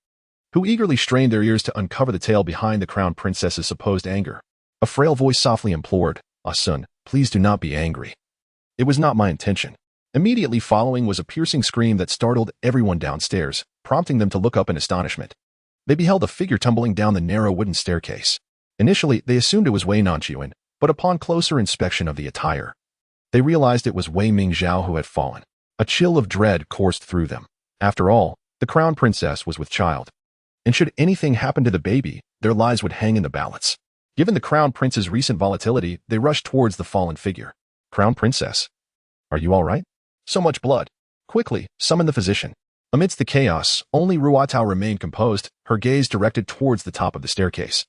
who eagerly strained their ears to uncover the tale behind the crown princess's supposed anger. A frail voice softly implored, "Ah Sun, please do not be angry. It was not my intention." Immediately following was a piercing scream that startled everyone downstairs, prompting them to look up in astonishment. They beheld a figure tumbling down the narrow wooden staircase. Initially, they assumed it was Wei Nanxun, but upon closer inspection of the attire, they realized it was Wei Mingzhao who had fallen. A chill of dread coursed through them. After all, the crown princess was with child, and should anything happen to the baby, their lives would hang in the balance. Given the crown prince's recent volatility, they rushed towards the fallen figure. "Crown princess, are you all right? So much blood. Quickly, summon the physician." Amidst the chaos, only Ruatao remained composed, her gaze directed towards the top of the staircase,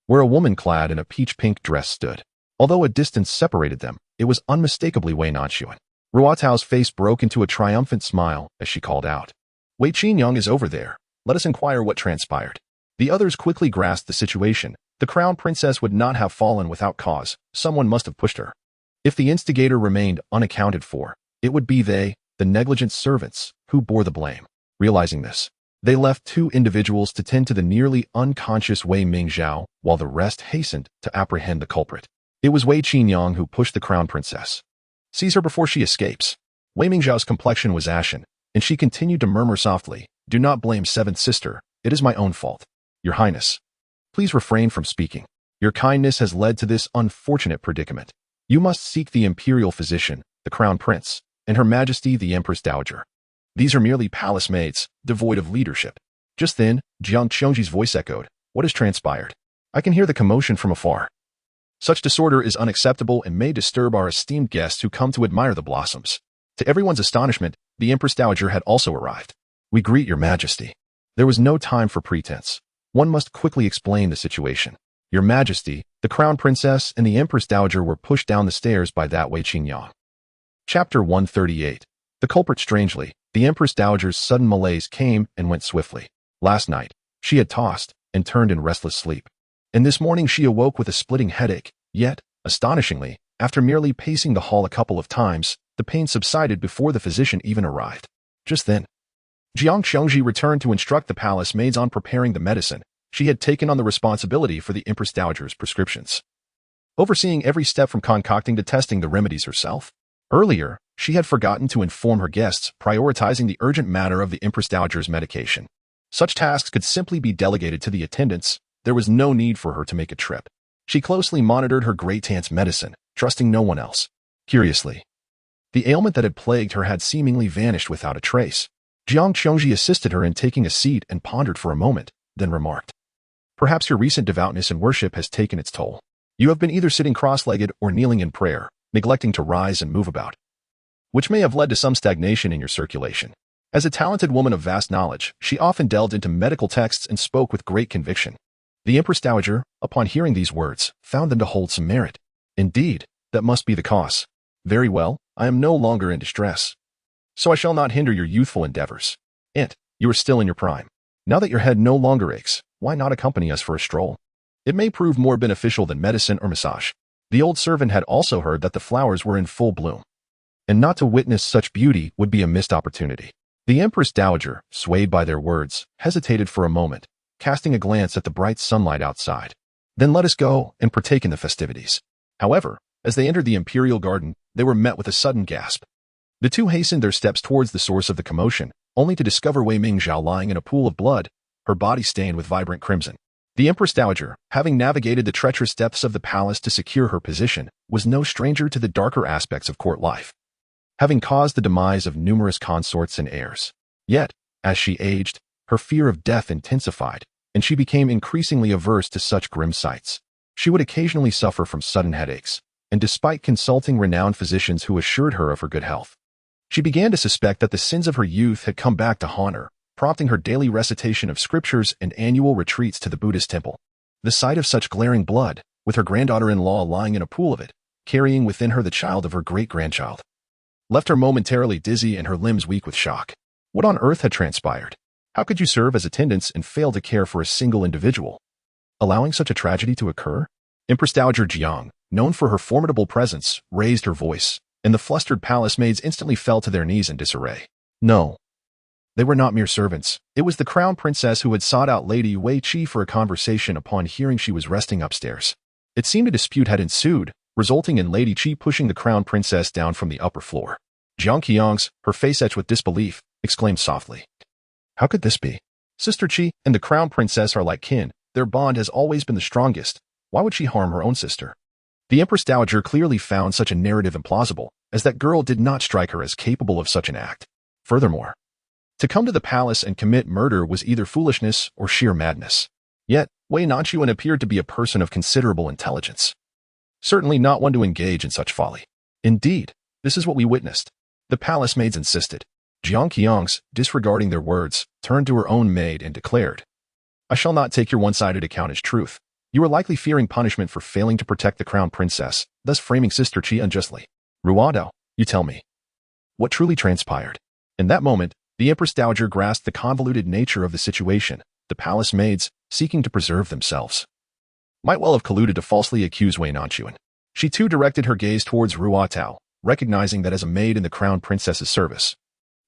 where a woman clad in a peach-pink dress stood. Although a distance separated them, it was unmistakably Wei Nanxun. Ruatao's face broke into a triumphant smile as she called out, "Wei Qingyang is over there. Let us inquire what transpired." The others quickly grasped the situation. The crown princess would not have fallen without cause. Someone must have pushed her. If the instigator remained unaccounted for, it would be they, the negligent servants, who bore the blame. Realizing this, they left 2 individuals to tend to the nearly unconscious Wei Mingzhao, while the rest hastened to apprehend the culprit. It was Wei Qingyang who pushed the crown princess. "Seize her before she escapes." Wei Mingzhao's complexion was ashen, and she continued to murmur softly, "Do not blame seventh sister. It is my own fault. Your Highness, please refrain from speaking. Your kindness has led to this unfortunate predicament. You must seek the imperial physician, the crown prince, and Her Majesty the Empress Dowager. These are merely palace maids, devoid of leadership." Just then, Jiang Qiongji's voice echoed, "What has transpired? I can hear the commotion from afar. Such disorder is unacceptable and may disturb our esteemed guests who come to admire the blossoms." To everyone's astonishment, the Empress Dowager had also arrived. "We greet your Majesty." There was no time for pretense. One must quickly explain the situation. Your Majesty, the Crown Princess and the Empress Dowager were pushed down the stairs by that Wei Qingyang. Chapter 138. The culprit. Strangely, the Empress Dowager's sudden malaise came and went swiftly. Last night, she had tossed and turned in restless sleep, and this morning she awoke with a splitting headache. Yet, astonishingly, after merely pacing the hall a couple of times, the pain subsided before the physician even arrived. Just then, Jiang Qiongji returned to instruct the palace maids on preparing the medicine. She had taken on the responsibility for the Empress Dowager's prescriptions, overseeing every step from concocting to testing the remedies herself. Earlier, she had forgotten to inform her guests, prioritizing the urgent matter of the Empress Dowager's medication. Such tasks could simply be delegated to the attendants. There was no need for her to make a trip. She closely monitored her great aunt's medicine, trusting no one else. Curiously, the ailment that had plagued her had seemingly vanished without a trace. Jiang Qiongji assisted her in taking a seat and pondered for a moment, then remarked, "Perhaps your recent devoutness and worship has taken its toll. You have been either sitting cross-legged or kneeling in prayer, neglecting to rise and move about, which may have led to some stagnation in your circulation." As a talented woman of vast knowledge, she often delved into medical texts and spoke with great conviction. The Empress Dowager, upon hearing these words, found them to hold some merit. "Indeed, that must be the cause. Very well, I am no longer in distress, so I shall not hinder your youthful endeavors. And you are still in your prime. Now that your head no longer aches, why not accompany us for a stroll? It may prove more beneficial than medicine or massage." The old servant had also heard that the flowers were in full bloom, and not to witness such beauty would be a missed opportunity. The Empress Dowager, swayed by their words, hesitated for a moment, casting a glance at the bright sunlight outside. "Then let us go and partake in the festivities." However, as they entered the imperial garden, they were met with a sudden gasp. The two hastened their steps towards the source of the commotion, only to discover Wei Mingzhao lying in a pool of blood, her body stained with vibrant crimson. The Empress Dowager, having navigated the treacherous depths of the palace to secure her position, was no stranger to the darker aspects of court life, having caused the demise of numerous consorts and heirs. Yet, as she aged, her fear of death intensified, and she became increasingly averse to such grim sights. She would occasionally suffer from sudden headaches, and despite consulting renowned physicians who assured her of her good health, she began to suspect that the sins of her youth had come back to haunt her, prompting her daily recitation of scriptures and annual retreats to the Buddhist temple. The sight of such glaring blood, with her granddaughter-in-law lying in a pool of it, carrying within her the child of her great-grandchild, left her momentarily dizzy and her limbs weak with shock. What on earth had transpired? How could you serve as attendants and fail to care for a single individual, allowing such a tragedy to occur? Empress Dowager Jiang, known for her formidable presence, raised her voice, and the flustered palace maids instantly fell to their knees in disarray. "No. They were not mere servants. It was the crown princess who had sought out Lady Wei Qi for a conversation upon hearing she was resting upstairs. It seemed a dispute had ensued, resulting in Lady Qi pushing the crown princess down from the upper floor. Jiang Qiang's, her face etched with disbelief, exclaimed softly. How could this be? Sister Qi and the crown princess are like kin. Their bond has always been the strongest. Why would she harm her own sister? The Empress Dowager clearly found such a narrative implausible, as that girl did not strike her as capable of such an act. Furthermore, to come to the palace and commit murder was either foolishness or sheer madness. Yet, Wei Nanxun appeared to be a person of considerable intelligence. Certainly not one to engage in such folly. Indeed, this is what we witnessed. The palace maids insisted. Jiang Qiang's, disregarding their words, turned to her own maid and declared, I shall not take your one-sided account as truth. You are likely fearing punishment for failing to protect the crown princess, thus framing Sister Qi unjustly. Ruado, you tell me. What truly transpired? In that moment, the Empress Dowager grasped the convoluted nature of the situation. The palace maids, seeking to preserve themselves, might well have colluded to falsely accuse Wei Nanxun. She too directed her gaze towards Ruatao, recognizing that as a maid in the crown princess's service,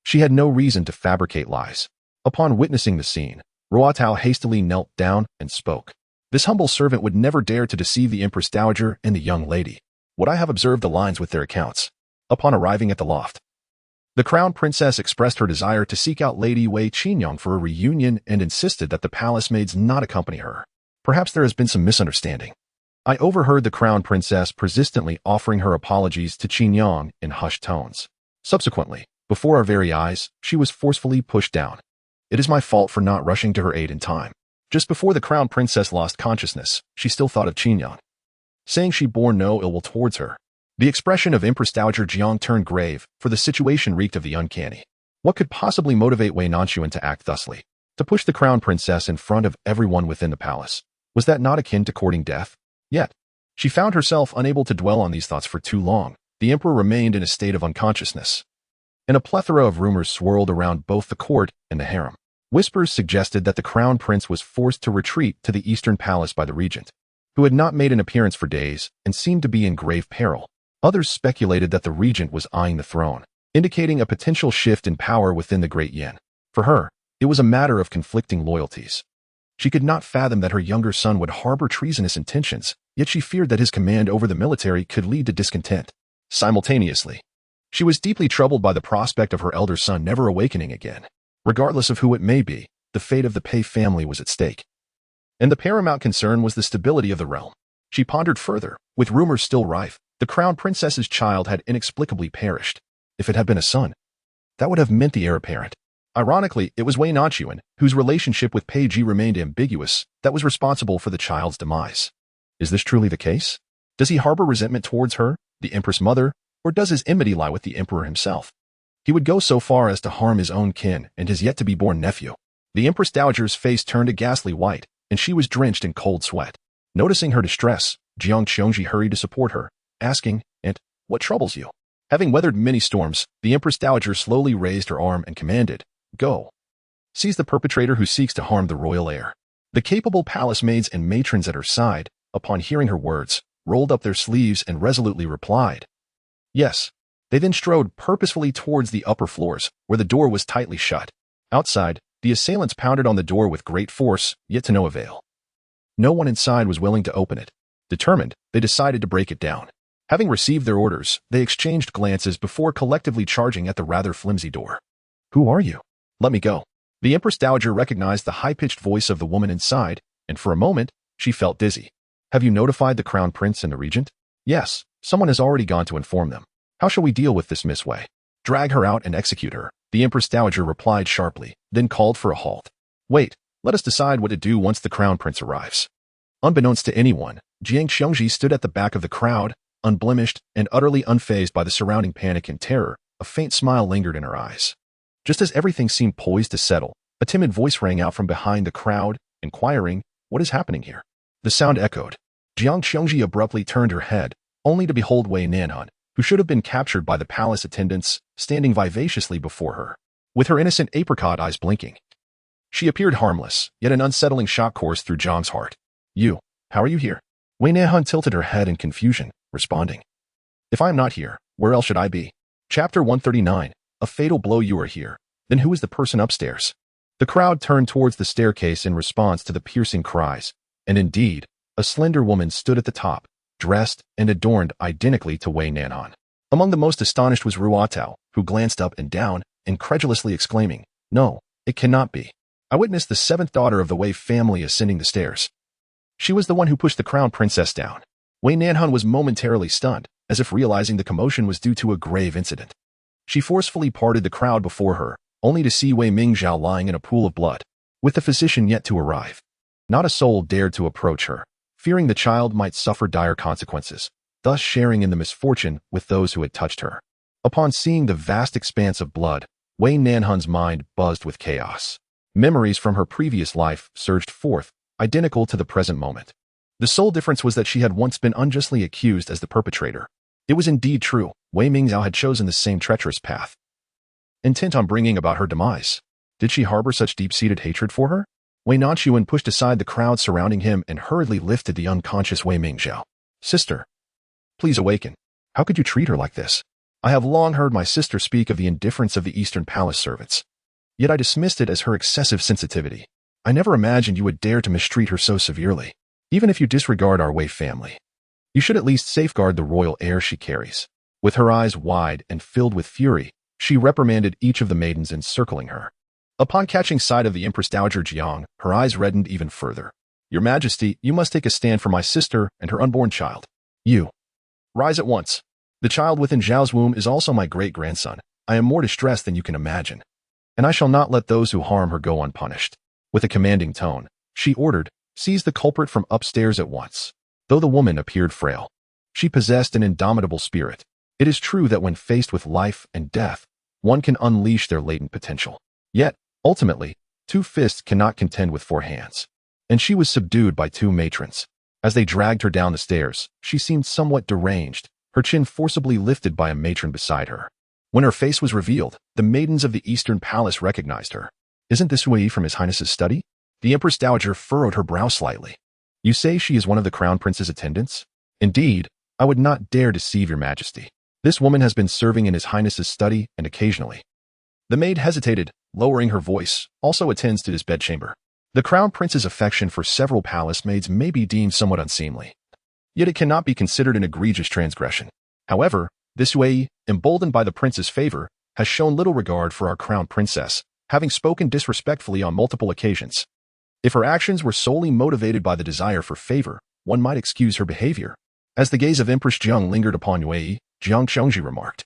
she had no reason to fabricate lies. Upon witnessing the scene, Ruatao hastily knelt down and spoke. This humble servant would never dare to deceive the Empress Dowager and the young lady. What I have observed aligns with their accounts. Upon arriving at the loft, the crown princess expressed her desire to seek out Lady Wei Qingyang for a reunion and insisted that the palace maids not accompany her. Perhaps there has been some misunderstanding. I overheard the crown princess persistently offering her apologies to Qingyang in hushed tones. Subsequently, before our very eyes, she was forcefully pushed down. It is my fault for not rushing to her aid in time. Just before the crown princess lost consciousness, she still thought of Qingyang, saying she bore no ill will towards her. The expression of Empress Dowager Jiang turned grave, for the situation reeked of the uncanny. What could possibly motivate Wei Nanxun to act thusly? To push the crown princess in front of everyone within the palace? Was that not akin to courting death? Yet, she found herself unable to dwell on these thoughts for too long. The emperor remained in a state of unconsciousness, and a plethora of rumors swirled around both the court and the harem. Whispers suggested that the crown prince was forced to retreat to the eastern palace by the regent, who had not made an appearance for days and seemed to be in grave peril. Others speculated that the regent was eyeing the throne, indicating a potential shift in power within the Great Yin. For her, it was a matter of conflicting loyalties. She could not fathom that her younger son would harbor treasonous intentions, yet she feared that his command over the military could lead to discontent. Simultaneously, she was deeply troubled by the prospect of her elder son never awakening again. Regardless of who it may be, the fate of the Pei family was at stake. And the paramount concern was the stability of the realm. She pondered further, with rumors still rife. The crown princess's child had inexplicably perished. If it had been a son, that would have meant the heir apparent. Ironically, it was Wei Nanxun, whose relationship with Pei Ji remained ambiguous, that was responsible for the child's demise. Is this truly the case? Does he harbor resentment towards her, the empress mother, or does his enmity lie with the emperor himself? He would go so far as to harm his own kin and his yet-to-be-born nephew. The Empress Dowager's face turned a ghastly white, and she was drenched in cold sweat. Noticing her distress, Jiang Qiongji hurried to support her, asking, "And what troubles you?" Having weathered many storms, the Empress Dowager slowly raised her arm and commanded, "Go. Seize the perpetrator who seeks to harm the royal heir." The capable palace maids and matrons at her side, upon hearing her words, rolled up their sleeves and resolutely replied, "Yes." They then strode purposefully towards the upper floors, where the door was tightly shut. Outside, the assailants pounded on the door with great force, yet to no avail. No one inside was willing to open it. Determined, they decided to break it down. Having received their orders, they exchanged glances before collectively charging at the rather flimsy door. "Who are you? Let me go." The Empress Dowager recognized the high-pitched voice of the woman inside, and for a moment, she felt dizzy. "Have you notified the Crown Prince and the Regent?" "Yes, someone has already gone to inform them." "How shall we deal with this Miss Wei?" "Drag her out and execute her," the Empress Dowager replied sharply, then called for a halt. "Wait, let us decide what to do once the Crown Prince arrives." Unbeknownst to anyone, Jiang Xiongji stood at the back of the crowd, unblemished and utterly unfazed by the surrounding panic and terror. A faint smile lingered in her eyes. Just as everything seemed poised to settle, a timid voice rang out from behind the crowd, inquiring, "What is happening here?" The sound echoed. Jiang Xiongji abruptly turned her head, only to behold Wei Nanxun, who should have been captured by the palace attendants, standing vivaciously before her, with her innocent apricot eyes blinking. She appeared harmless, yet an unsettling shock coursed through Zhang's heart. How are you here?" Wei Nanxun tilted her head in confusion, responding, "If I am not here, where else should I be?" Chapter 139, A Fatal Blow. "You are here. Then who is the person upstairs? The crowd turned towards the staircase in response to the piercing cries, and indeed, a slender woman stood at the top, dressed and adorned identically to Wei Nanxun. Among the most astonished was Ruotao, who glanced up and down, incredulously exclaiming, "No, it cannot be. I witnessed the seventh daughter of the Wei family ascending the stairs. She was the one who pushed the crown princess down." Wei Nanxun was momentarily stunned, as if realizing the commotion was due to a grave incident. She forcefully parted the crowd before her, only to see Wei Mingzhao lying in a pool of blood, with the physician yet to arrive. Not a soul dared to approach her, fearing the child might suffer dire consequences, thus sharing in the misfortune with those who had touched her. Upon seeing the vast expanse of blood, Wei Nanxun's mind buzzed with chaos. Memories from her previous life surged forth, identical to the present moment. The sole difference was that she had once been unjustly accused as the perpetrator. It was indeed true, Wei Mingzhao had chosen the same treacherous path, intent on bringing about her demise. Did she harbor such deep-seated hatred for her? Wei Nanxun pushed aside the crowd surrounding him and hurriedly lifted the unconscious Wei Mingzhao. "Sister, please awaken. How could you treat her like this? I have long heard my sister speak of the indifference of the Eastern Palace servants. Yet I dismissed it as her excessive sensitivity. I never imagined you would dare to mistreat her so severely. Even if you disregard our Wei family, you should at least safeguard the royal air she carries." With her eyes wide and filled with fury, she reprimanded each of the maidens encircling her. Upon catching sight of the Empress Dowager Jiang, her eyes reddened even further. "Your Majesty, you must take a stand for my sister and her unborn child. You, rise at once. The child within Zhao's womb is also my great-grandson. I am more distressed than you can imagine, and I shall not let those who harm her go unpunished." With a commanding tone, she ordered, "Seize the culprit from upstairs at once." Though the woman appeared frail, she possessed an indomitable spirit. It is true that when faced with life and death, one can unleash their latent potential. Yet, ultimately, two fists cannot contend with four hands. And she was subdued by two matrons. As they dragged her down the stairs, she seemed somewhat deranged, her chin forcibly lifted by a matron beside her. When her face was revealed, the maidens of the Eastern Palace recognized her. "Isn't this Wei from His Highness's study?" The Empress Dowager furrowed her brow slightly. "You say she is one of the Crown Prince's attendants? Indeed, I would not dare deceive your Majesty. This woman has been serving in His Highness's study and occasionally." The maid hesitated, lowering her voice, "also attends to this bedchamber." The Crown Prince's affection for several palace maids may be deemed somewhat unseemly. Yet it cannot be considered an egregious transgression. However, this Wei, emboldened by the prince's favor, has shown little regard for our Crown Princess, having spoken disrespectfully on multiple occasions. If her actions were solely motivated by the desire for favor, one might excuse her behavior. As the gaze of Empress Jiang lingered upon Wei, Jiang Chongji remarked,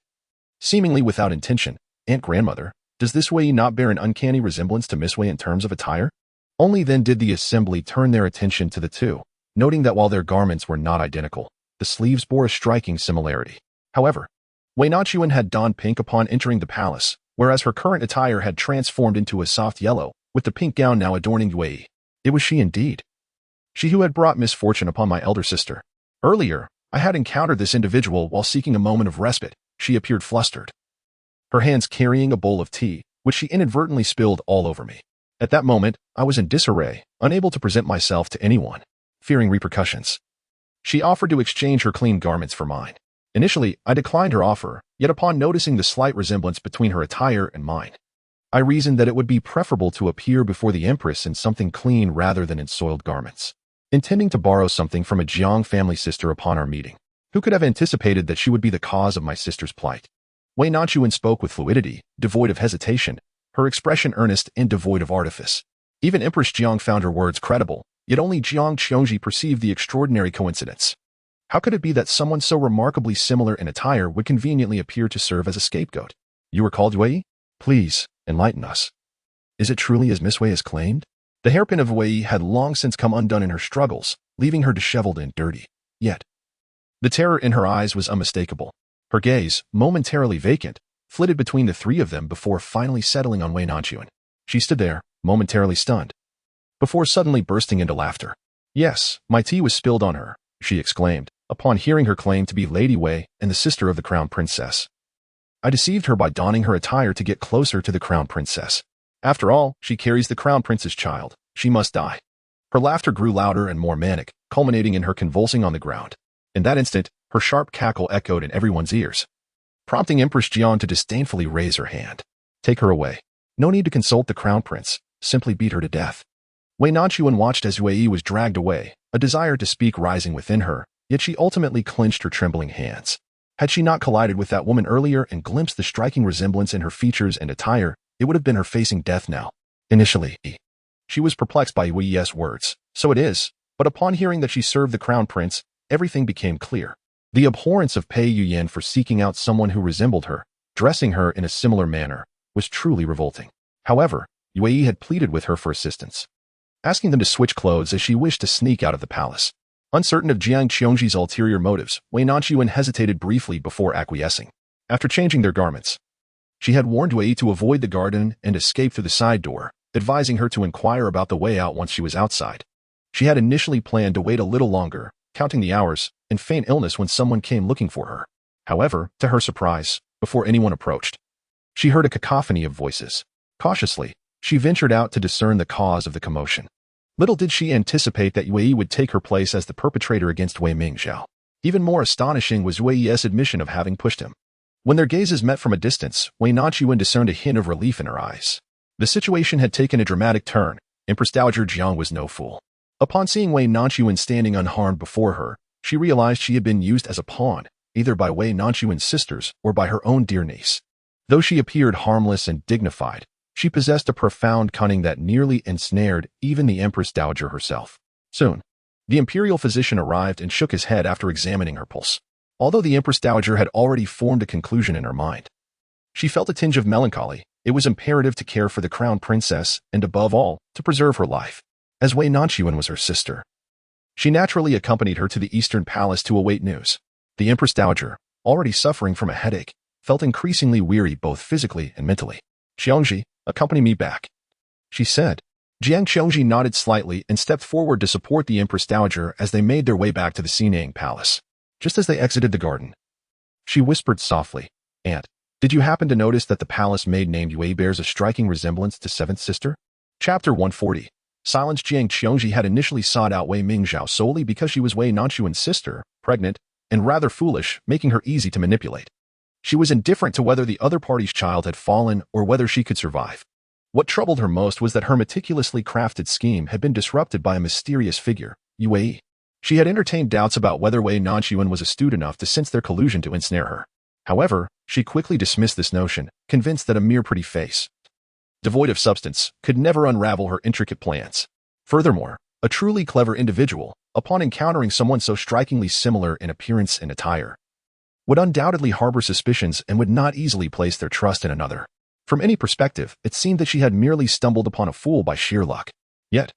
seemingly without intention, "Aunt Grandmother, does this Wei not bear an uncanny resemblance to Miss Wei in terms of attire?" Only then did the assembly turn their attention to the two, noting that while their garments were not identical, the sleeves bore a striking similarity. However, Wei Nanxun had donned pink upon entering the palace, whereas her current attire had transformed into a soft yellow, with the pink gown now adorning Wei. It was she indeed. She who had brought misfortune upon my elder sister. Earlier, I had encountered this individual while seeking a moment of respite. She appeared flustered, her hands carrying a bowl of tea, which she inadvertently spilled all over me. At that moment, I was in disarray, unable to present myself to anyone, fearing repercussions. She offered to exchange her clean garments for mine. Initially, I declined her offer, yet upon noticing the slight resemblance between her attire and mine, I reasoned that it would be preferable to appear before the Empress in something clean rather than in soiled garments. Intending to borrow something from a Jiang family sister upon our meeting, who could have anticipated that she would be the cause of my sister's plight? Wei Nanxun spoke with fluidity, devoid of hesitation, her expression earnest and devoid of artifice. Even Empress Jiang found her words credible, yet only Jiang Qiongji perceived the extraordinary coincidence. How could it be that someone so remarkably similar in attire would conveniently appear to serve as a scapegoat? "You were called Wei? Please, enlighten us. Is it truly as Miss Wei has claimed?" The hairpin of Wei had long since come undone in her struggles, leaving her disheveled and dirty. Yet, the terror in her eyes was unmistakable. Her gaze, momentarily vacant, flitted between the three of them before finally settling on Wei Nanxun. She stood there, momentarily stunned, before suddenly bursting into laughter. "Yes, my tea was spilled on her," she exclaimed, upon hearing her claim to be Lady Wei and the sister of the Crown Princess. "I deceived her by donning her attire to get closer to the Crown Princess. After all, she carries the Crown Prince's child. She must die." Her laughter grew louder and more manic, culminating in her convulsing on the ground. In that instant, her sharp cackle echoed in everyone's ears, prompting Empress Jian to disdainfully raise her hand. "Take her away." No need to consult the crown prince, simply beat her to death. Wei Nanxun watched as Wei was dragged away, a desire to speak rising within her, yet she ultimately clenched her trembling hands. Had she not collided with that woman earlier and glimpsed the striking resemblance in her features and attire, it would have been her facing death now. Initially, she was perplexed by Wei's words. So it is, but upon hearing that she served the crown prince, everything became clear. The abhorrence of Pei Yuyan for seeking out someone who resembled her, dressing her in a similar manner, was truly revolting. However, Wei had pleaded with her for assistance, asking them to switch clothes as she wished to sneak out of the palace. Uncertain of Jiang Qiongji's ulterior motives, Wei Nanxun hesitated briefly before acquiescing. After changing their garments, she had warned Wei to avoid the garden and escape through the side door, advising her to inquire about the way out once she was outside. She had initially planned to wait a little longer, counting the hours, and feign illness when someone came looking for her. However, to her surprise, before anyone approached, she heard a cacophony of voices. Cautiously, she ventured out to discern the cause of the commotion. Little did she anticipate that Wei would take her place as the perpetrator against Wei Mingzhao. Even more astonishing was Wei's admission of having pushed him. When their gazes met from a distance, Wei Nanxun discerned a hint of relief in her eyes. The situation had taken a dramatic turn. Empress Dowager Jiang was no fool. Upon seeing Wei Nanxun standing unharmed before her, she realized she had been used as a pawn, either by Wei Nanxun's sisters or by her own dear niece. Though she appeared harmless and dignified, she possessed a profound cunning that nearly ensnared even the Empress Dowager herself. Soon, the imperial physician arrived and shook his head after examining her pulse. Although the Empress Dowager had already formed a conclusion in her mind, she felt a tinge of melancholy. It was imperative to care for the crown princess and, above all, to preserve her life. As Wei Nanxun was her sister, she naturally accompanied her to the Eastern Palace to await news. The Empress Dowager, already suffering from a headache, felt increasingly weary both physically and mentally. Qiongji, accompany me back, she said. Jiang Qiongji nodded slightly and stepped forward to support the Empress Dowager as they made their way back to the Xinang Palace. Just as they exited the garden, she whispered softly, "Aunt, did you happen to notice that the palace maid named Yue bears a striking resemblance to Seventh Sister?" Chapter 140. Silence. Jiang Qiongji had initially sought out Wei Mingzhao solely because she was Wei Nanxun's sister, pregnant, and rather foolish, making her easy to manipulate. She was indifferent to whether the other party's child had fallen or whether she could survive. What troubled her most was that her meticulously crafted scheme had been disrupted by a mysterious figure, Yue. She had entertained doubts about whether Wei Nanxun was astute enough to sense their collusion to ensnare her. However, she quickly dismissed this notion, convinced that a mere pretty face, devoid of substance, could never unravel her intricate plans. Furthermore, a truly clever individual, upon encountering someone so strikingly similar in appearance and attire, would undoubtedly harbor suspicions and would not easily place their trust in another. From any perspective, it seemed that she had merely stumbled upon a fool by sheer luck. Yet,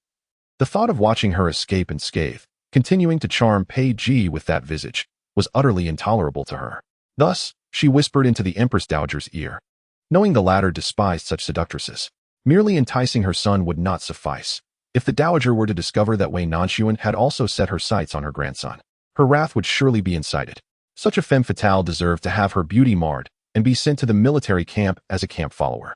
the thought of watching her escape unscathed, continuing to charm Pei Ji with that visage, was utterly intolerable to her. Thus, she whispered into the Empress Dowager's ear. Knowing the latter despised such seductresses, merely enticing her son would not suffice. If the Dowager were to discover that Wei Nanxun had also set her sights on her grandson, her wrath would surely be incited. Such a femme fatale deserved to have her beauty marred and be sent to the military camp as a camp follower.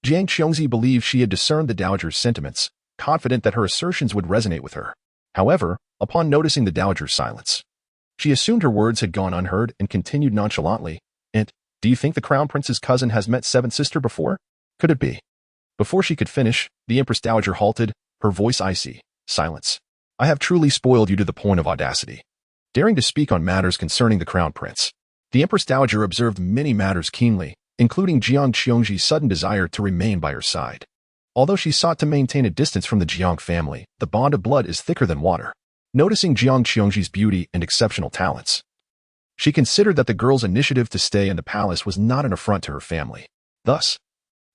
Jiang Qiongji believed she had discerned the Dowager's sentiments, confident that her assertions would resonate with her. However, upon noticing the Dowager's silence, she assumed her words had gone unheard and continued nonchalantly, "And, do you think the Crown Prince's cousin has met Seventh Sister before? Could it be?" Before she could finish, the Empress Dowager halted, her voice icy. "Silence. I have truly spoiled you to the point of audacity, daring to speak on matters concerning the Crown Prince." The Empress Dowager observed many matters keenly, including Jiang Qiongji's sudden desire to remain by her side. Although she sought to maintain a distance from the Jiang family, the bond of blood is thicker than water. Noticing Jiang Qiongji's beauty and exceptional talents, she considered that the girl's initiative to stay in the palace was not an affront to her family. Thus,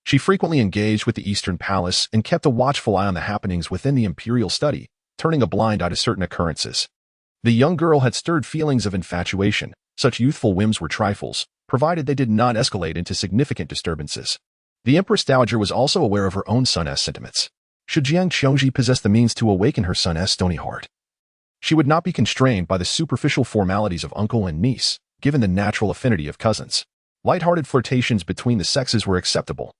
she frequently engaged with the Eastern Palace and kept a watchful eye on the happenings within the imperial study, turning a blind eye to certain occurrences. The young girl had stirred feelings of infatuation. Such youthful whims were trifles, provided they did not escalate into significant disturbances. The Empress Dowager was also aware of her own son's sentiments. Should Jiang Qiongji possess the means to awaken her son's stony heart, she would not be constrained by the superficial formalities of uncle and niece, given the natural affinity of cousins. Light-hearted flirtations between the sexes were acceptable.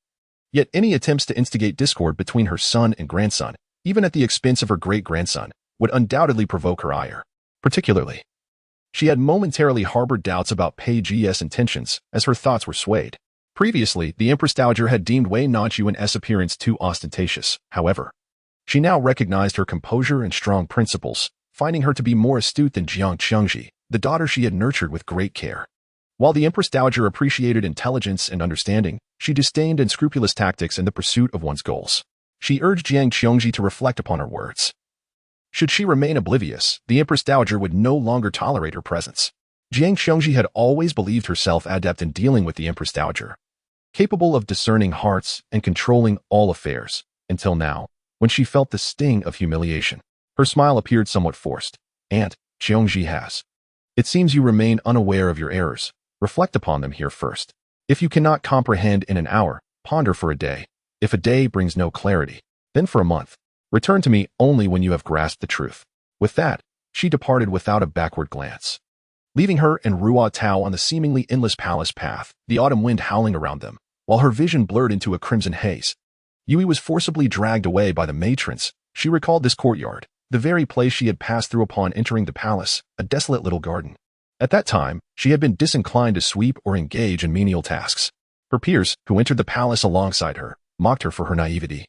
Yet any attempts to instigate discord between her son and grandson, even at the expense of her great-grandson, would undoubtedly provoke her ire. Particularly, she had momentarily harbored doubts about Pei Ji's intentions as her thoughts were swayed. Previously, the Empress Dowager had deemed Wei Nanxun's appearance too ostentatious. However, she now recognized her composure and strong principles, finding her to be more astute than Jiang Chengji, the daughter she had nurtured with great care. While the Empress Dowager appreciated intelligence and understanding, she disdained unscrupulous tactics in the pursuit of one's goals. She urged Jiang Chengji to reflect upon her words. Should she remain oblivious, the Empress Dowager would no longer tolerate her presence. Jiang Chengji had always believed herself adept in dealing with the Empress Dowager, capable of discerning hearts and controlling all affairs, until now, when she felt the sting of humiliation. Her smile appeared somewhat forced. Aunt Chengji has. It seems you remain unaware of your errors. Reflect upon them here first. If you cannot comprehend in an hour, ponder for a day. If a day brings no clarity, then for a month. Return to me only when you have grasped the truth. With that, she departed without a backward glance. Leaving her and Ruo Tao on the seemingly endless palace path, the autumn wind howling around them, while her vision blurred into a crimson haze. Yui was forcibly dragged away by the matrons. She recalled this courtyard, the very place she had passed through upon entering the palace, a desolate little garden. At that time, she had been disinclined to sweep or engage in menial tasks. Her peers, who entered the palace alongside her, mocked her for her naivety,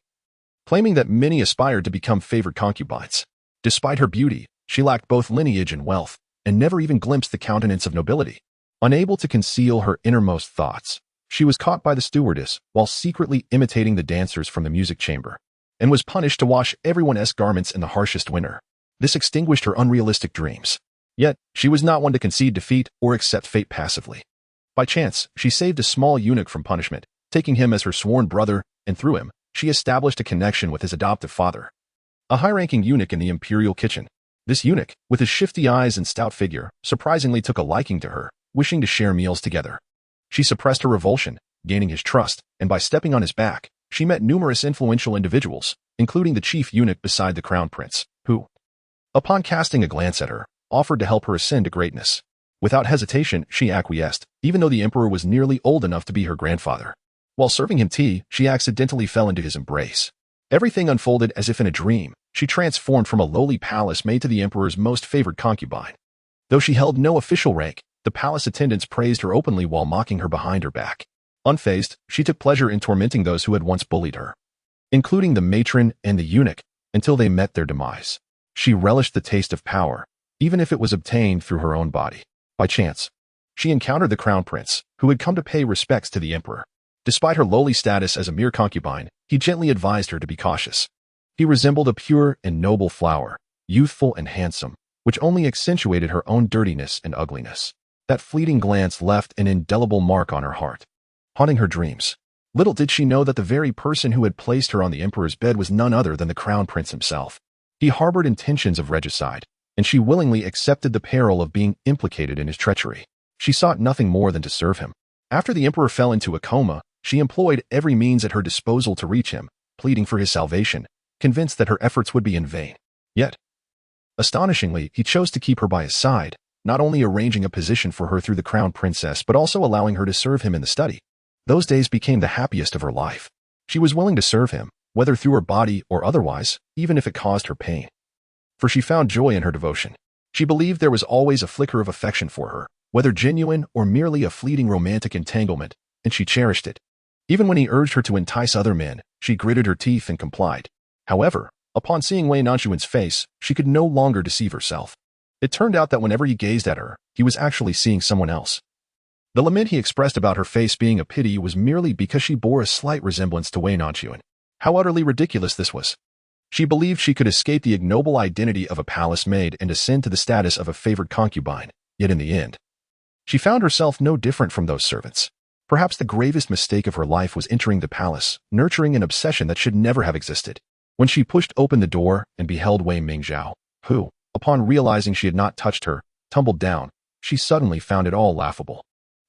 claiming that many aspired to become favored concubines. Despite her beauty, she lacked both lineage and wealth, and never even glimpsed the countenance of nobility. Unable to conceal her innermost thoughts, she was caught by the stewardess while secretly imitating the dancers from the music chamber, and was punished to wash everyone else's garments in the harshest winter. This extinguished her unrealistic dreams. Yet, she was not one to concede defeat or accept fate passively. By chance, she saved a small eunuch from punishment, taking him as her sworn brother, and through him, she established a connection with his adoptive father, a high-ranking eunuch in the imperial kitchen. This eunuch, with his shifty eyes and stout figure, surprisingly took a liking to her, wishing to share meals together. She suppressed her revulsion, gaining his trust, and by stepping on his back, she met numerous influential individuals, including the chief eunuch beside the crown prince, who, upon casting a glance at her, offered to help her ascend to greatness. Without hesitation, she acquiesced, even though the emperor was nearly old enough to be her grandfather. While serving him tea, she accidentally fell into his embrace. Everything unfolded as if in a dream. She transformed from a lowly palace maid to the emperor's most favored concubine. Though she held no official rank, the palace attendants praised her openly while mocking her behind her back. Unfazed, she took pleasure in tormenting those who had once bullied her, including the matron and the eunuch, until they met their demise. She relished the taste of power, even if it was obtained through her own body. By chance, she encountered the crown prince, who had come to pay respects to the emperor. Despite her lowly status as a mere concubine, he gently advised her to be cautious. He resembled a pure and noble flower, youthful and handsome, which only accentuated her own dirtiness and ugliness. That fleeting glance left an indelible mark on her heart, haunting her dreams. Little did she know that the very person who had placed her on the emperor's bed was none other than the crown prince himself. He harbored intentions of regicide, and she willingly accepted the peril of being implicated in his treachery. She sought nothing more than to serve him. After the emperor fell into a coma, she employed every means at her disposal to reach him, pleading for his salvation, convinced that her efforts would be in vain. Yet, astonishingly, he chose to keep her by his side, not only arranging a position for her through the crown princess but also allowing her to serve him in the study. Those days became the happiest of her life. She was willing to serve him, whether through her body or otherwise, even if it caused her pain. For she found joy in her devotion. She believed there was always a flicker of affection for her, whether genuine or merely a fleeting romantic entanglement, and she cherished it. Even when he urged her to entice other men, she gritted her teeth and complied. However, upon seeing Wei Nanxun's face, she could no longer deceive herself. It turned out that whenever he gazed at her, he was actually seeing someone else. The lament he expressed about her face being a pity was merely because she bore a slight resemblance to Wei Nanxun. How utterly ridiculous this was. She believed she could escape the ignoble identity of a palace maid and ascend to the status of a favored concubine, yet in the end, she found herself no different from those servants. Perhaps the gravest mistake of her life was entering the palace, nurturing an obsession that should never have existed. When she pushed open the door and beheld Wei Mingzhao, who, upon realizing she had not touched her, tumbled down, she suddenly found it all laughable.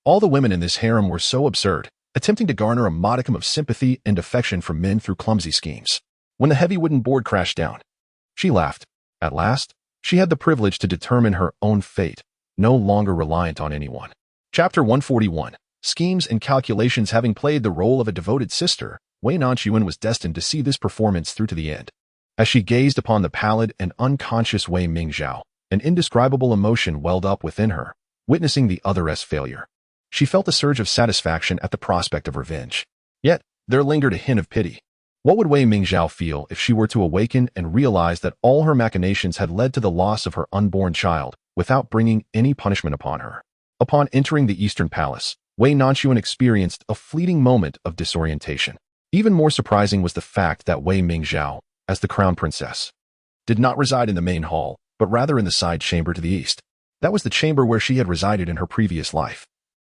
All the women in this harem were so absurd, attempting to garner a modicum of sympathy and affection from men through clumsy schemes. When the heavy wooden board crashed down, she laughed. At last, she had the privilege to determine her own fate, no longer reliant on anyone. Chapter 141. Schemes and calculations. Having played the role of a devoted sister, Wei Nanxun was destined to see this performance through to the end. As she gazed upon the pallid and unconscious Wei Mingzhao, an indescribable emotion welled up within her, witnessing the other's failure. She felt a surge of satisfaction at the prospect of revenge. Yet, there lingered a hint of pity. What would Wei Mingzhao feel if she were to awaken and realize that all her machinations had led to the loss of her unborn child without bringing any punishment upon her? Upon entering the Eastern Palace, Wei Nanxun experienced a fleeting moment of disorientation. Even more surprising was the fact that Wei Mingzhao, as the crown princess, did not reside in the main hall, but rather in the side chamber to the east. That was the chamber where she had resided in her previous life.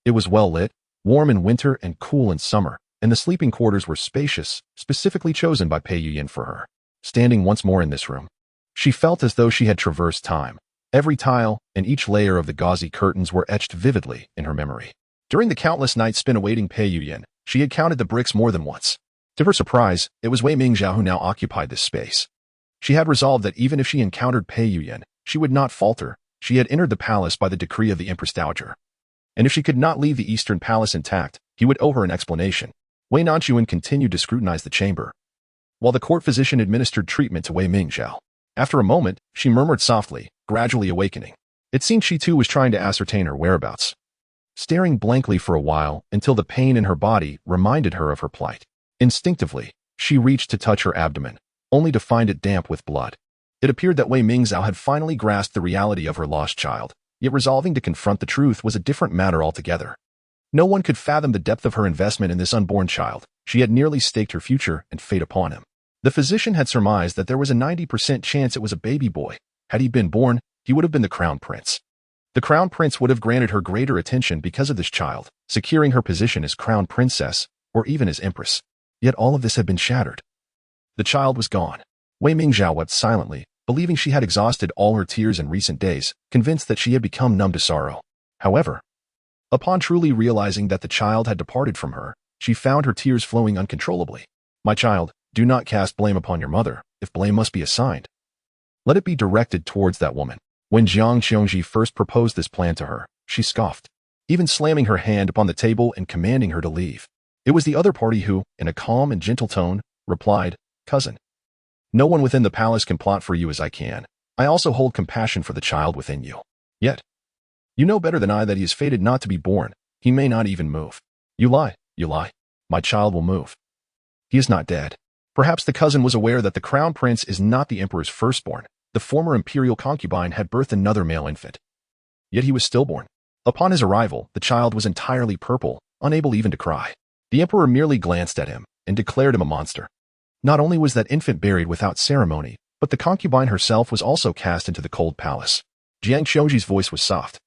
It was well lit, warm in winter and cool in summer, and the sleeping quarters were spacious, specifically chosen by Pei Yuyan for her. Standing once more in this room, she felt as though she had traversed time. Every tile and each layer of the gauzy curtains were etched vividly in her memory. During the countless nights spent awaiting Pei Yuyan, she had counted the bricks more than once. To her surprise, it was Wei Mingzhao who now occupied this space. She had resolved that even if she encountered Pei Yuyan, she would not falter. She had entered the palace by the decree of the Empress Dowager. And if she could not leave the Eastern Palace intact, he would owe her an explanation. Wei Nanxun continued to scrutinize the chamber, while the court physician administered treatment to Wei Mingzhao. After a moment, she murmured softly, gradually awakening. It seemed she too was trying to ascertain her whereabouts, staring blankly for a while until the pain in her body reminded her of her plight. Instinctively, she reached to touch her abdomen, only to find it damp with blood. It appeared that Wei Mingzhao had finally grasped the reality of her lost child, yet resolving to confront the truth was a different matter altogether. No one could fathom the depth of her investment in this unborn child. She had nearly staked her future and fate upon him. The physician had surmised that there was a 90% chance it was a baby boy. Had he been born, he would have been the crown prince. The crown prince would have granted her greater attention because of this child, securing her position as crown princess or even as empress. Yet all of this had been shattered. The child was gone. Wei Mingzhao wept silently, believing she had exhausted all her tears in recent days, convinced that she had become numb to sorrow. However, upon truly realizing that the child had departed from her, she found her tears flowing uncontrollably. My child, do not cast blame upon your mother. If blame must be assigned, let it be directed towards that woman. When Jiang Qiongji first proposed this plan to her, she scoffed, even slamming her hand upon the table and commanding her to leave. It was the other party who, in a calm and gentle tone, replied, "Cousin, no one within the palace can plot for you as I can. I also hold compassion for the child within you. Yet, you know better than I that he is fated not to be born. He may not even move. You lie, you lie. My child will move. He is not dead." Perhaps the cousin was aware that the crown prince is not the emperor's firstborn. The former imperial concubine had birthed another male infant. Yet he was stillborn. Upon his arrival, the child was entirely purple, unable even to cry. The emperor merely glanced at him and declared him a monster. Not only was that infant buried without ceremony, but the concubine herself was also cast into the cold palace. Jiang Qiongji's voice was soft,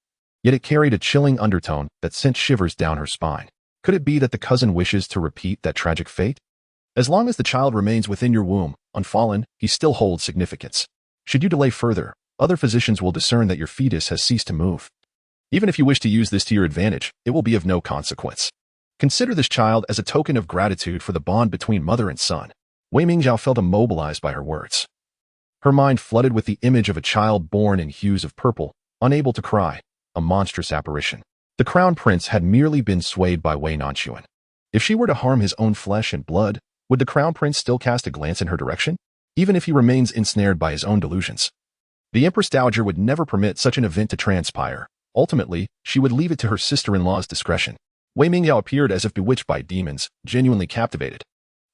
yet it carried a chilling undertone that sent shivers down her spine. Could it be that the cousin wishes to repeat that tragic fate? As long as the child remains within your womb, unfallen, he still holds significance. Should you delay further, other physicians will discern that your fetus has ceased to move. Even if you wish to use this to your advantage, it will be of no consequence. Consider this child as a token of gratitude for the bond between mother and son. Wei Mingzhao felt immobilized by her words. Her mind flooded with the image of a child born in hues of purple, unable to cry, a monstrous apparition. The crown prince had merely been swayed by Wei Nanxun. If she were to harm his own flesh and blood, would the crown prince still cast a glance in her direction? Even if he remains ensnared by his own delusions, the Empress Dowager would never permit such an event to transpire. Ultimately, she would leave it to her sister-in-law's discretion. Wei Mingzhao appeared as if bewitched by demons, genuinely captivated.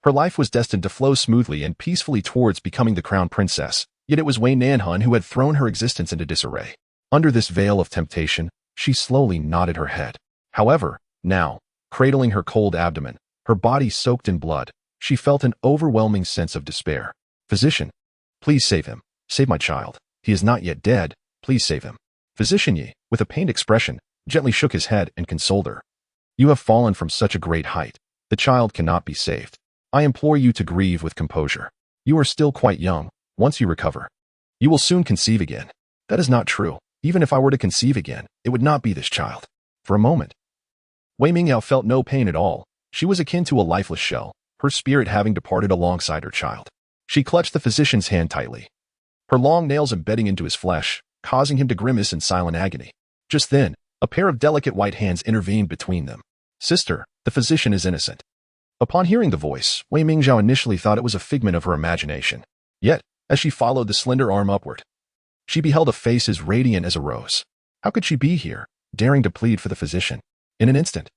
Her life was destined to flow smoothly and peacefully towards becoming the crown princess, yet it was Wei Nanxun who had thrown her existence into disarray. Under this veil of temptation, she slowly nodded her head. However, now, cradling her cold abdomen, her body soaked in blood, she felt an overwhelming sense of despair. "Physician, please save him. Save my child. He is not yet dead. Please save him." Physician Yi, with a pained expression, gently shook his head and consoled her. "You have fallen from such a great height. The child cannot be saved. I implore you to grieve with composure. You are still quite young. Once you recover, you will soon conceive again." "That is not true. Even if I were to conceive again, it would not be this child." For a moment, Wei Mingzhao felt no pain at all. She was akin to a lifeless shell, her spirit having departed alongside her child. She clutched the physician's hand tightly, her long nails embedding into his flesh, causing him to grimace in silent agony. Just then, a pair of delicate white hands intervened between them. "Sister, the physician is innocent." Upon hearing the voice, Wei Mingzhao initially thought it was a figment of her imagination. Yet, as she followed the slender arm upward, she beheld a face as radiant as a rose. How could she be here, daring to plead for the physician? In an instant,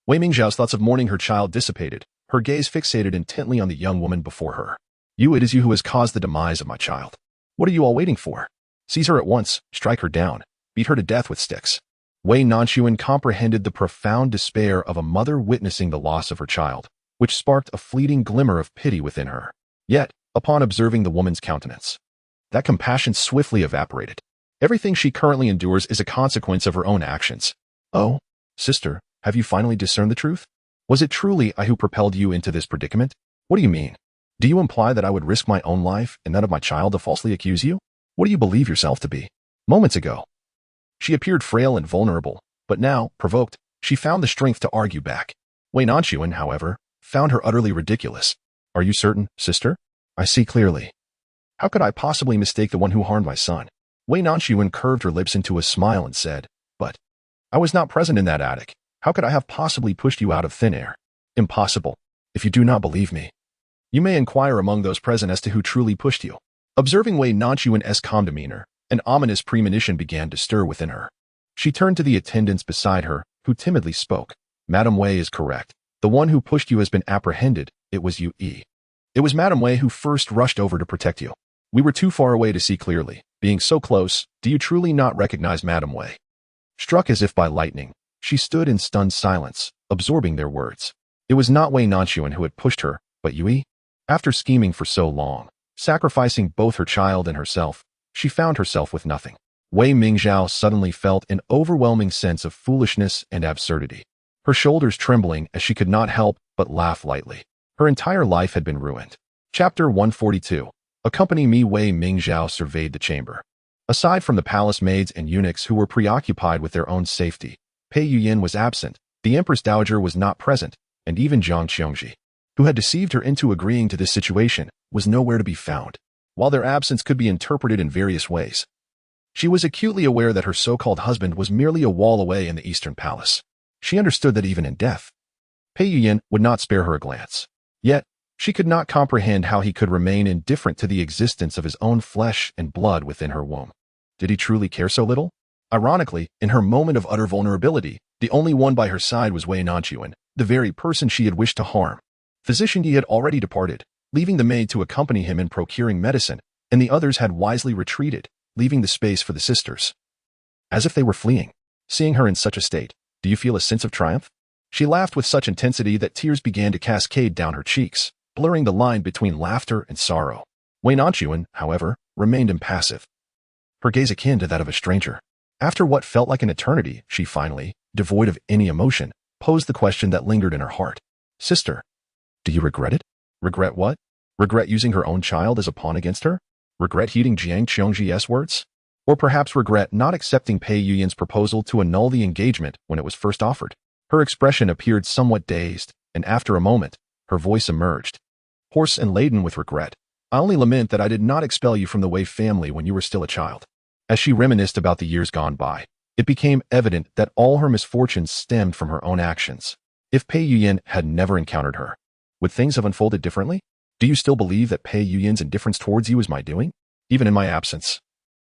Wei Mingzhao's thoughts of mourning her child dissipated, her gaze fixated intently on the young woman before her. It is you who has caused the demise of my child. What are you all waiting for? Seize her at once, strike her down, beat her to death with sticks. Wei Nanxun comprehended the profound despair of a mother witnessing the loss of her child, which sparked a fleeting glimmer of pity within her. Yet, upon observing the woman's countenance, that compassion swiftly evaporated. Everything she currently endures is a consequence of her own actions. Oh, sister, have you finally discerned the truth? Was it truly I who propelled you into this predicament? What do you mean? Do you imply that I would risk my own life and that of my child to falsely accuse you? What do you believe yourself to be? Moments ago, she appeared frail and vulnerable, but now, provoked, she found the strength to argue back. Wei Nanxun, however, found her utterly ridiculous. Are you certain, sister? I see clearly. How could I possibly mistake the one who harmed my son? Wei Nanxun curved her lips into a smile and said, But I was not present in that attic. How could I have possibly pushed you out of thin air? Impossible. If you do not believe me, you may inquire among those present as to who truly pushed you. Observing Wei Nanxuan's calm demeanor, an ominous premonition began to stir within her. She turned to the attendants beside her, who timidly spoke. Madame Wei is correct. The one who pushed you has been apprehended. It was you. It was Madame Wei who first rushed over to protect you. We were too far away to see clearly. Being so close, do you truly not recognize Madame Wei? Struck as if by lightning, she stood in stunned silence, absorbing their words. It was not Wei Nanxun who had pushed her, but Yui. After scheming for so long, sacrificing both her child and herself, she found herself with nothing. Wei Mingzhao suddenly felt an overwhelming sense of foolishness and absurdity, her shoulders trembling as she could not help but laugh lightly. Her entire life had been ruined. Chapter 142. Accompany me. Wei Mingzhao surveyed the chamber. Aside from the palace maids and eunuchs who were preoccupied with their own safety, Pei Yuyan was absent, the Empress Dowager was not present, and even Jiang Qiongji, who had deceived her into agreeing to this situation, was nowhere to be found. While their absence could be interpreted in various ways, she was acutely aware that her so-called husband was merely a wall away in the Eastern Palace. She understood that even in death, Pei Yuyan would not spare her a glance. Yet, she could not comprehend how he could remain indifferent to the existence of his own flesh and blood within her womb. Did he truly care so little? Ironically, in her moment of utter vulnerability, the only one by her side was Wei Nanxun, the very person she had wished to harm. Physician Yi had already departed, leaving the maid to accompany him in procuring medicine, and the others had wisely retreated, leaving the space for the sisters. As if they were fleeing. Seeing her in such a state, do you feel a sense of triumph? She laughed with such intensity that tears began to cascade down her cheeks, blurring the line between laughter and sorrow. Wei Nanxun, however, remained impassive, her gaze akin to that of a stranger. After what felt like an eternity, she finally, devoid of any emotion, posed the question that lingered in her heart. Sister, do you regret it? Regret what? Regret using her own child as a pawn against her? Regret heeding Jiang Qiongji's words? Or perhaps regret not accepting Pei Yuyan's proposal to annul the engagement when it was first offered? Her expression appeared somewhat dazed, and after a moment, her voice emerged, hoarse and laden with regret. I only lament that I did not expel you from the Wei family when you were still a child. As she reminisced about the years gone by, it became evident that all her misfortunes stemmed from her own actions. If Pei Yuyan had never encountered her, would things have unfolded differently? Do you still believe that Pei Yuyan's indifference towards you is my doing? Even in my absence,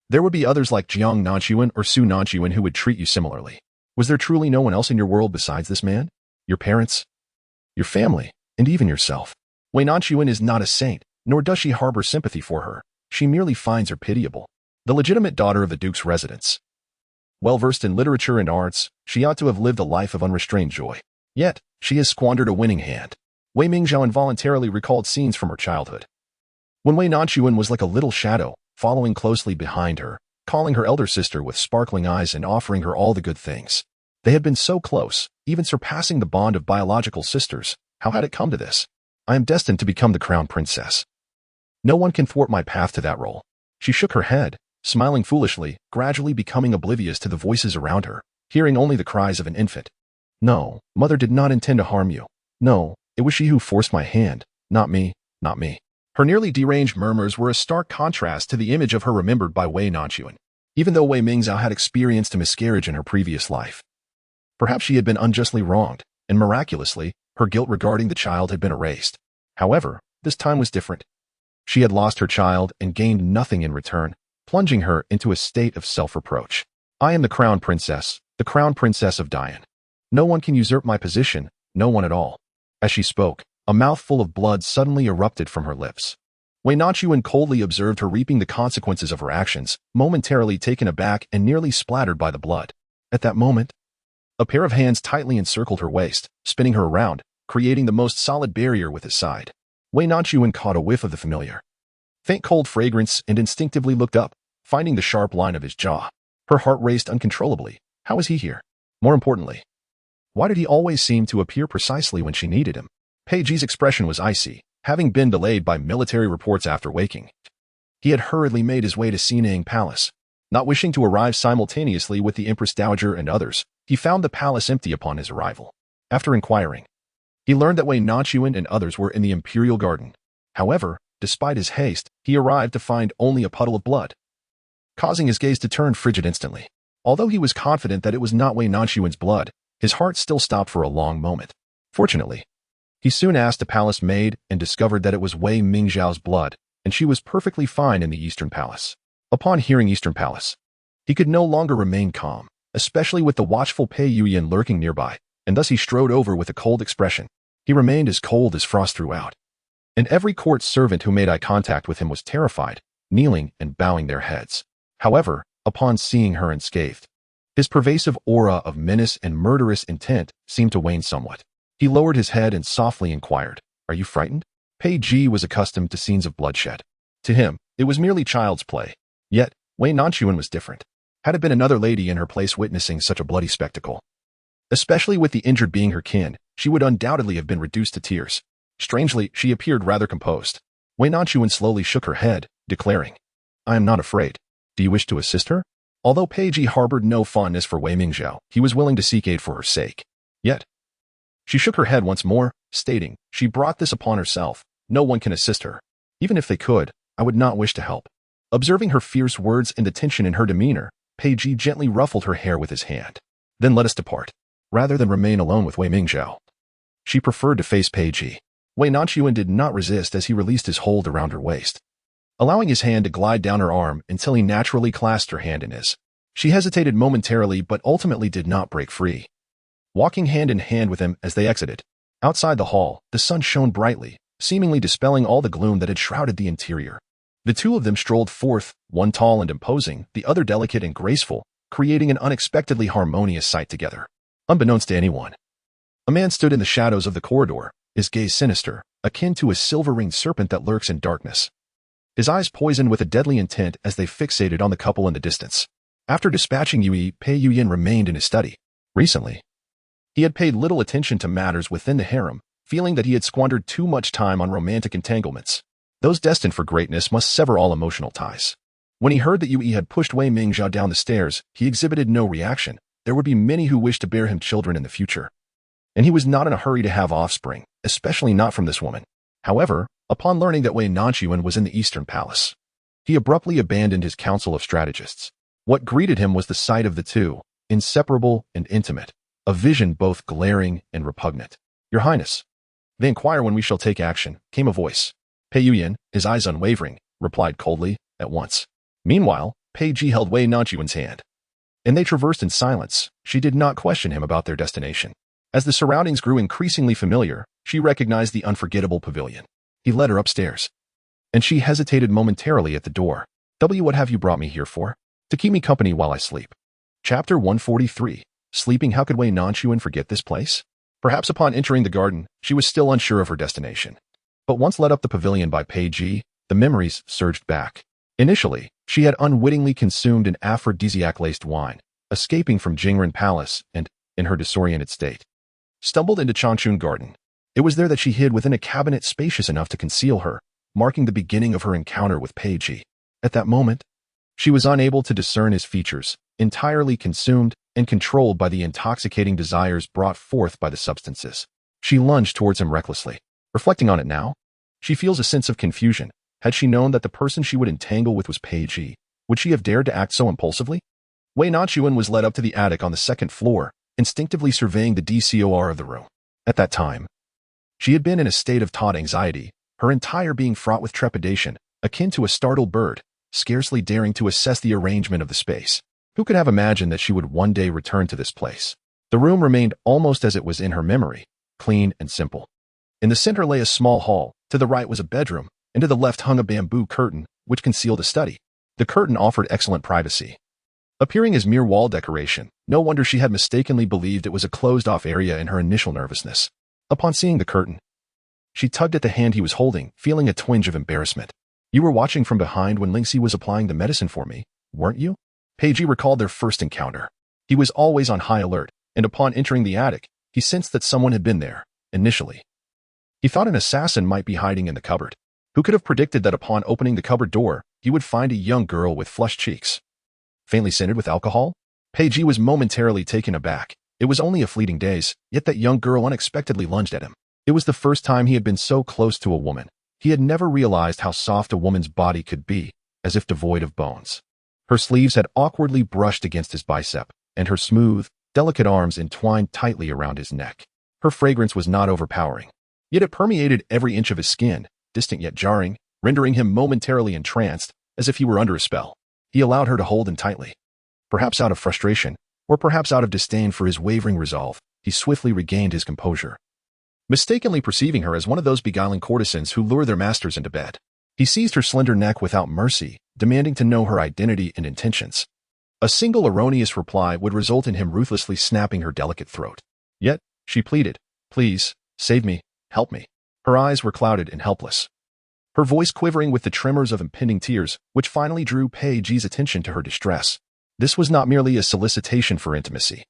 there would be others like Jiang Nanxun or Su Nanxun who would treat you similarly. Was there truly no one else in your world besides this man? Your parents? Your family? And even yourself? Wei Nanxun is not a saint, nor does she harbor sympathy for her. She merely finds her pitiable. The legitimate daughter of the Duke's residence. Well-versed in literature and arts, she ought to have lived a life of unrestrained joy. Yet, she has squandered a winning hand. Wei Mingzhao involuntarily recalled scenes from her childhood, when Wei Nanxun was like a little shadow, following closely behind her, calling her elder sister with sparkling eyes and offering her all the good things. They had been so close, even surpassing the bond of biological sisters. How had it come to this? I am destined to become the crown princess. No one can thwart my path to that role. She shook her head, smiling foolishly, gradually becoming oblivious to the voices around her, hearing only the cries of an infant. No, mother did not intend to harm you. No, it was she who forced my hand, not me, not me. Her nearly deranged murmurs were a stark contrast to the image of her remembered by Wei Nanxun, even though Wei Mingzhao had experienced a miscarriage in her previous life. Perhaps she had been unjustly wronged, and miraculously, her guilt regarding the child had been erased. However, this time was different. She had lost her child and gained nothing in return, plunging her into a state of self-reproach. I am the crown princess of Dian. No one can usurp my position, no one at all. As she spoke, a mouthful of blood suddenly erupted from her lips. Wei Nanxun coldly observed her reaping the consequences of her actions, momentarily taken aback and nearly splattered by the blood. At that moment, a pair of hands tightly encircled her waist, spinning her around, creating the most solid barrier with his side. Wei Nanxun caught a whiff of the familiar, faint cold fragrance and instinctively looked up, finding the sharp line of his jaw. Her heart raced uncontrollably. How was he here? More importantly, why did he always seem to appear precisely when she needed him? Pei Ji's expression was icy, having been delayed by military reports after waking. He had hurriedly made his way to Sinang Palace. Not wishing to arrive simultaneously with the Empress Dowager and others, he found the palace empty upon his arrival. After inquiring, he learned that Wei Nanxun and others were in the imperial garden. However, despite his haste, he arrived to find only a puddle of blood, causing his gaze to turn frigid instantly. Although he was confident that it was not Wei Nanxun's blood, his heart still stopped for a long moment. Fortunately, he soon asked a palace maid and discovered that it was Wei Mingzhao's blood, and she was perfectly fine in the Eastern Palace. Upon hearing Eastern Palace, he could no longer remain calm, especially with the watchful Pei Yuyan lurking nearby, and thus he strode over with a cold expression. He remained as cold as frost throughout. And every court servant who made eye contact with him was terrified, kneeling and bowing their heads. However, upon seeing her unscathed, his pervasive aura of menace and murderous intent seemed to wane somewhat. He lowered his head and softly inquired, "Are you frightened?" Pei Ji was accustomed to scenes of bloodshed. To him, it was merely child's play. Yet, Wei Nanxun was different. Had it been another lady in her place witnessing such a bloody spectacle, especially with the injured being her kin, she would undoubtedly have been reduced to tears. Strangely, she appeared rather composed. Wei Nanxun slowly shook her head, declaring, "I am not afraid. Do you wish to assist her?" Although Pei Ji harbored no fondness for Wei Mingzhao, he was willing to seek aid for her sake. Yet, she shook her head once more, stating, "She brought this upon herself. No one can assist her. Even if they could, I would not wish to help." Observing her fierce words and the tension in her demeanor, Pei Ji gently ruffled her hair with his hand. "Then let us depart. Rather than remain alone with Wei Mingzhao." She preferred to face Pei Ji. Wei Nanxun did not resist as he released his hold around her waist, allowing his hand to glide down her arm until he naturally clasped her hand in his. She hesitated momentarily but ultimately did not break free. Walking hand in hand with him as they exited. Outside the hall, the sun shone brightly, seemingly dispelling all the gloom that had shrouded the interior. The two of them strolled forth, one tall and imposing, the other delicate and graceful, creating an unexpectedly harmonious sight together. Unbeknownst to anyone, a man stood in the shadows of the corridor, his gaze sinister, akin to a silver-ringed serpent that lurks in darkness. His eyes poisoned with a deadly intent as they fixated on the couple in the distance. After dispatching Yui, Pei Yuyan remained in his study. Recently, he had paid little attention to matters within the harem, feeling that he had squandered too much time on romantic entanglements. Those destined for greatness must sever all emotional ties. When he heard that Yui had pushed Wei Mingzhao down the stairs, he exhibited no reaction. There would be many who wished to bear him children in the future, and he was not in a hurry to have offspring, especially not from this woman. However, upon learning that Wei Nanxun was in the Eastern Palace, he abruptly abandoned his council of strategists. What greeted him was the sight of the two, inseparable and intimate, a vision both glaring and repugnant. "Your Highness, they inquire when we shall take action," came a voice. Pei Yuyan, his eyes unwavering, replied coldly, "At once." Meanwhile, Pei Ji held Wei Nanxun's hand, and they traversed in silence. She did not question him about their destination. As the surroundings grew increasingly familiar, she recognized the unforgettable pavilion. He led her upstairs, and she hesitated momentarily at the door. "What have you brought me here for?" "To keep me company while I sleep." Chapter 143. Sleeping. How could Wei Nanxun forget this place? Perhaps upon entering the garden, she was still unsure of her destination. But once led up the pavilion by Pei Ji, the memories surged back. Initially, she had unwittingly consumed an aphrodisiac-laced wine, escaping from Jingren Palace and, in her disoriented state, stumbled into Changchun Garden. It was there that she hid within a cabinet spacious enough to conceal her, marking the beginning of her encounter with Pei Ji. At that moment, she was unable to discern his features, entirely consumed and controlled by the intoxicating desires brought forth by the substances. She lunged towards him recklessly. Reflecting on it now, she feels a sense of confusion. Had she known that the person she would entangle with was Pei Ji, would she have dared to act so impulsively? Wei Nanxun was led up to the attic on the second floor, instinctively surveying the decor of the room. At that time, she had been in a state of taut anxiety, her entire being fraught with trepidation, akin to a startled bird, scarcely daring to assess the arrangement of the space. Who could have imagined that she would one day return to this place? The room remained almost as it was in her memory, clean and simple. In the center lay a small hall, to the right was a bedroom, and to the left hung a bamboo curtain, which concealed a study. The curtain offered excellent privacy. Appearing as mere wall decoration, no wonder she had mistakenly believed it was a closed-off area in her initial nervousness. Upon seeing the curtain, she tugged at the hand he was holding, feeling a twinge of embarrassment. "You were watching from behind when Lingxi was applying the medicine for me, weren't you?" Peiji recalled their first encounter. He was always on high alert, and upon entering the attic, he sensed that someone had been there, initially. He thought an assassin might be hiding in the cupboard. Who could have predicted that upon opening the cupboard door, he would find a young girl with flushed cheeks, faintly scented with alcohol? Peiji was momentarily taken aback. It was only a fleeting daze, yet that young girl unexpectedly lunged at him. It was the first time he had been so close to a woman. He had never realized how soft a woman's body could be, as if devoid of bones. Her sleeves had awkwardly brushed against his bicep, and her smooth, delicate arms entwined tightly around his neck. Her fragrance was not overpowering, yet it permeated every inch of his skin, distant yet jarring, rendering him momentarily entranced, as if he were under a spell. He allowed her to hold him tightly. Perhaps out of frustration, or perhaps out of disdain for his wavering resolve, he swiftly regained his composure. Mistakenly perceiving her as one of those beguiling courtesans who lure their masters into bed, he seized her slender neck without mercy, demanding to know her identity and intentions. A single erroneous reply would result in him ruthlessly snapping her delicate throat. Yet, she pleaded, "Please, save me, help me." Her eyes were clouded and helpless, her voice quivering with the tremors of impending tears, which finally drew Peiji's attention to her distress. This was not merely a solicitation for intimacy.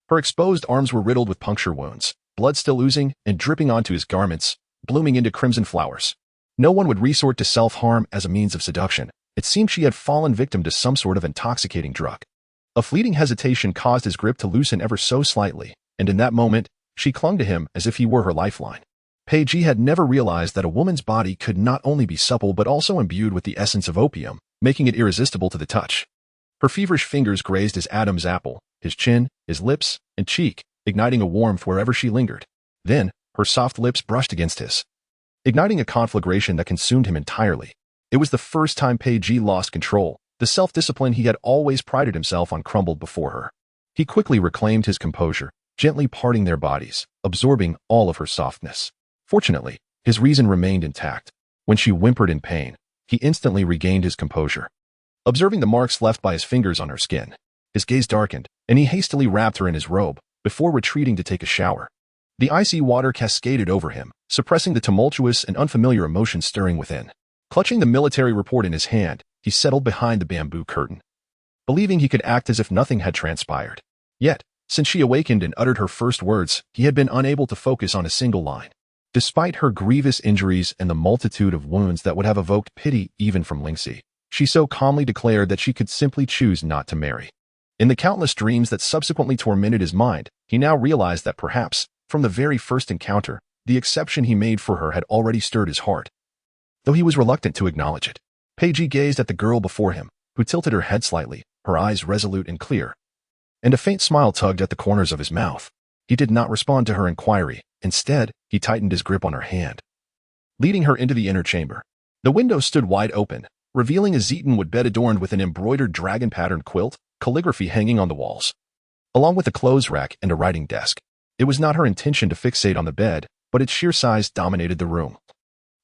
Her exposed arms were riddled with puncture wounds, blood still oozing and dripping onto his garments, blooming into crimson flowers. No one would resort to self-harm as a means of seduction. It seemed she had fallen victim to some sort of intoxicating drug. A fleeting hesitation caused his grip to loosen ever so slightly, and in that moment, she clung to him as if he were her lifeline. Peiji had never realized that a woman's body could not only be supple but also imbued with the essence of opium, making it irresistible to the touch. Her feverish fingers grazed his Adam's apple, his chin, his lips, and cheek, igniting a warmth wherever she lingered. Then, her soft lips brushed against his, igniting a conflagration that consumed him entirely. It was the first time Peiji lost control. The self-discipline he had always prided himself on crumbled before her. He quickly reclaimed his composure, gently parting their bodies, absorbing all of her softness. Fortunately, his reason remained intact. When she whimpered in pain, he instantly regained his composure. Observing the marks left by his fingers on her skin, his gaze darkened, and he hastily wrapped her in his robe, before retreating to take a shower. The icy water cascaded over him, suppressing the tumultuous and unfamiliar emotions stirring within. Clutching the military report in his hand, he settled behind the bamboo curtain, believing he could act as if nothing had transpired. Yet, since she awakened and uttered her first words, he had been unable to focus on a single line. Despite her grievous injuries and the multitude of wounds that would have evoked pity even from Lingxi, she so calmly declared that she could simply choose not to marry. In the countless dreams that subsequently tormented his mind, he now realized that perhaps, from the very first encounter, the exception he made for her had already stirred his heart. Though he was reluctant to acknowledge it, Peiji gazed at the girl before him, who tilted her head slightly, her eyes resolute and clear, and a faint smile tugged at the corners of his mouth. He did not respond to her inquiry. Instead, he tightened his grip on her hand, leading her into the inner chamber. The window stood wide open, revealing a Zetonwood bed adorned with an embroidered dragon-patterned quilt, calligraphy hanging on the walls, along with a clothes rack and a writing desk. It was not her intention to fixate on the bed, but its sheer size dominated the room,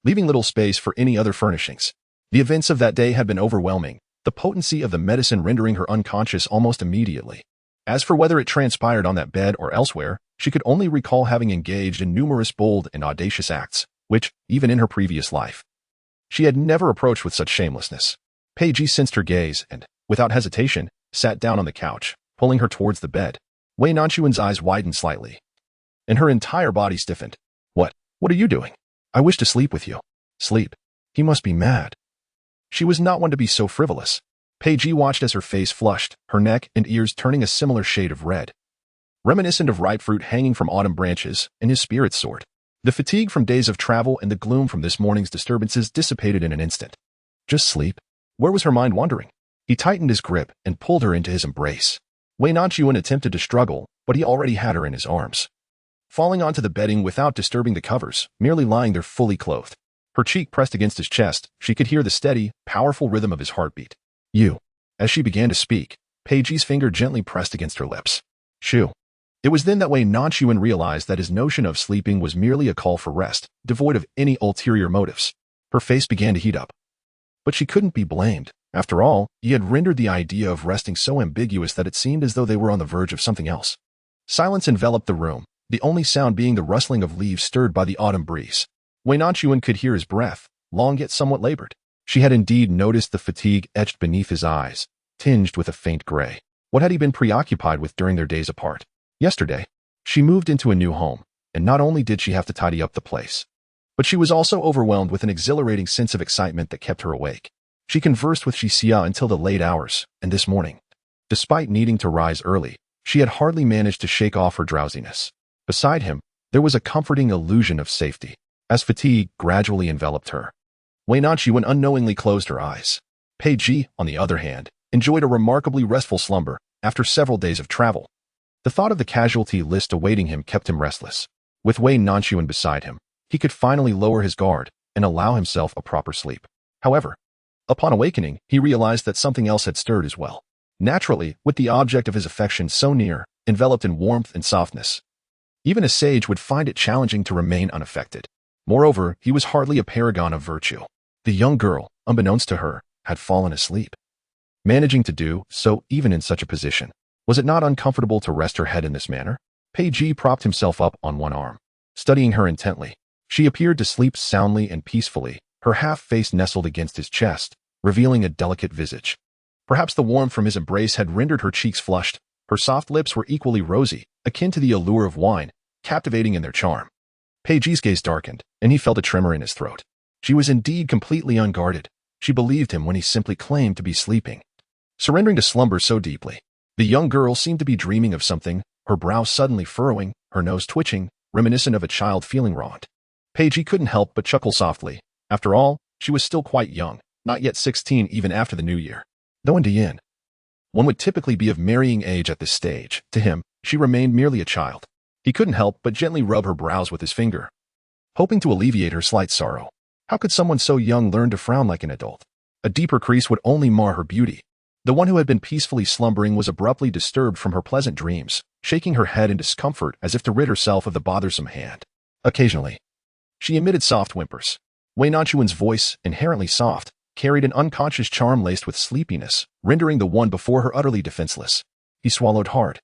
leaving little space for any other furnishings. The events of that day had been overwhelming, the potency of the medicine rendering her unconscious almost immediately. As for whether it transpired on that bed or elsewhere, she could only recall having engaged in numerous bold and audacious acts, which, even in her previous life, she had never approached with such shamelessness. Peiji sensed her gaze and, without hesitation, sat down on the couch, pulling her towards the bed. Wei Nanxun's eyes widened slightly, and her entire body stiffened. What are you doing? I wish to sleep with you." Sleep? He must be mad. She was not one to be so frivolous. Peiji watched as her face flushed, her neck and ears turning a similar shade of red, reminiscent of ripe fruit hanging from autumn branches, and his spirits soared. The fatigue from days of travel and the gloom from this morning's disturbances dissipated in an instant. Just sleep? Where was her mind wandering? He tightened his grip and pulled her into his embrace. Wei Nanxun attempted to struggle, but he already had her in his arms, falling onto the bedding without disturbing the covers, merely lying there fully clothed. Her cheek pressed against his chest, she could hear the steady, powerful rhythm of his heartbeat. "You." As she began to speak, Peiji's finger gently pressed against her lips. "Shoo." It was then that Wei Nanxun realized that his notion of sleeping was merely a call for rest, devoid of any ulterior motives. Her face began to heat up. But she couldn't be blamed. After all, he had rendered the idea of resting so ambiguous that it seemed as though they were on the verge of something else. Silence enveloped the room, the only sound being the rustling of leaves stirred by the autumn breeze. Wei Nanxun could hear his breath, long yet somewhat labored. She had indeed noticed the fatigue etched beneath his eyes, tinged with a faint gray. What had he been preoccupied with during their days apart? Yesterday, she moved into a new home, and not only did she have to tidy up the place, but she was also overwhelmed with an exhilarating sense of excitement that kept her awake. She conversed with Xia until the late hours, and this morning, despite needing to rise early, she had hardly managed to shake off her drowsiness. Beside him, there was a comforting illusion of safety, as fatigue gradually enveloped her. Wei Nanxun unknowingly closed her eyes. Pei Ji, on the other hand, enjoyed a remarkably restful slumber after several days of travel. The thought of the casualty list awaiting him kept him restless. With Wei Nanxun beside him, he could finally lower his guard and allow himself a proper sleep. However, upon awakening, he realized that something else had stirred as well. Naturally, with the object of his affection so near, enveloped in warmth and softness, even a sage would find it challenging to remain unaffected. Moreover, he was hardly a paragon of virtue. The young girl, unbeknownst to her, had fallen asleep. Managing to do so even in such a position, was it not uncomfortable to rest her head in this manner? Pei Ji propped himself up on one arm, studying her intently. She appeared to sleep soundly and peacefully, her half-face nestled against his chest, revealing a delicate visage. Perhaps the warmth from his embrace had rendered her cheeks flushed. Her soft lips were equally rosy, akin to the allure of wine, captivating in their charm. Pei Ji's gaze darkened, and he felt a tremor in his throat. She was indeed completely unguarded. She believed him when he simply claimed to be sleeping. Surrendering to slumber so deeply, the young girl seemed to be dreaming of something, her brow suddenly furrowing, her nose twitching, reminiscent of a child feeling wronged. Pei Ji couldn't help but chuckle softly. After all, she was still quite young, not yet 16 even after the new year. Though in Dian, one would typically be of marrying age at this stage, to him, she remained merely a child. He couldn't help but gently rub her brows with his finger, hoping to alleviate her slight sorrow. How could someone so young learn to frown like an adult? A deeper crease would only mar her beauty. The one who had been peacefully slumbering was abruptly disturbed from her pleasant dreams, shaking her head in discomfort as if to rid herself of the bothersome hand. Occasionally, she emitted soft whimpers. Wei Nanxuan's voice, inherently soft, carried an unconscious charm laced with sleepiness, rendering the one before her utterly defenseless. He swallowed hard,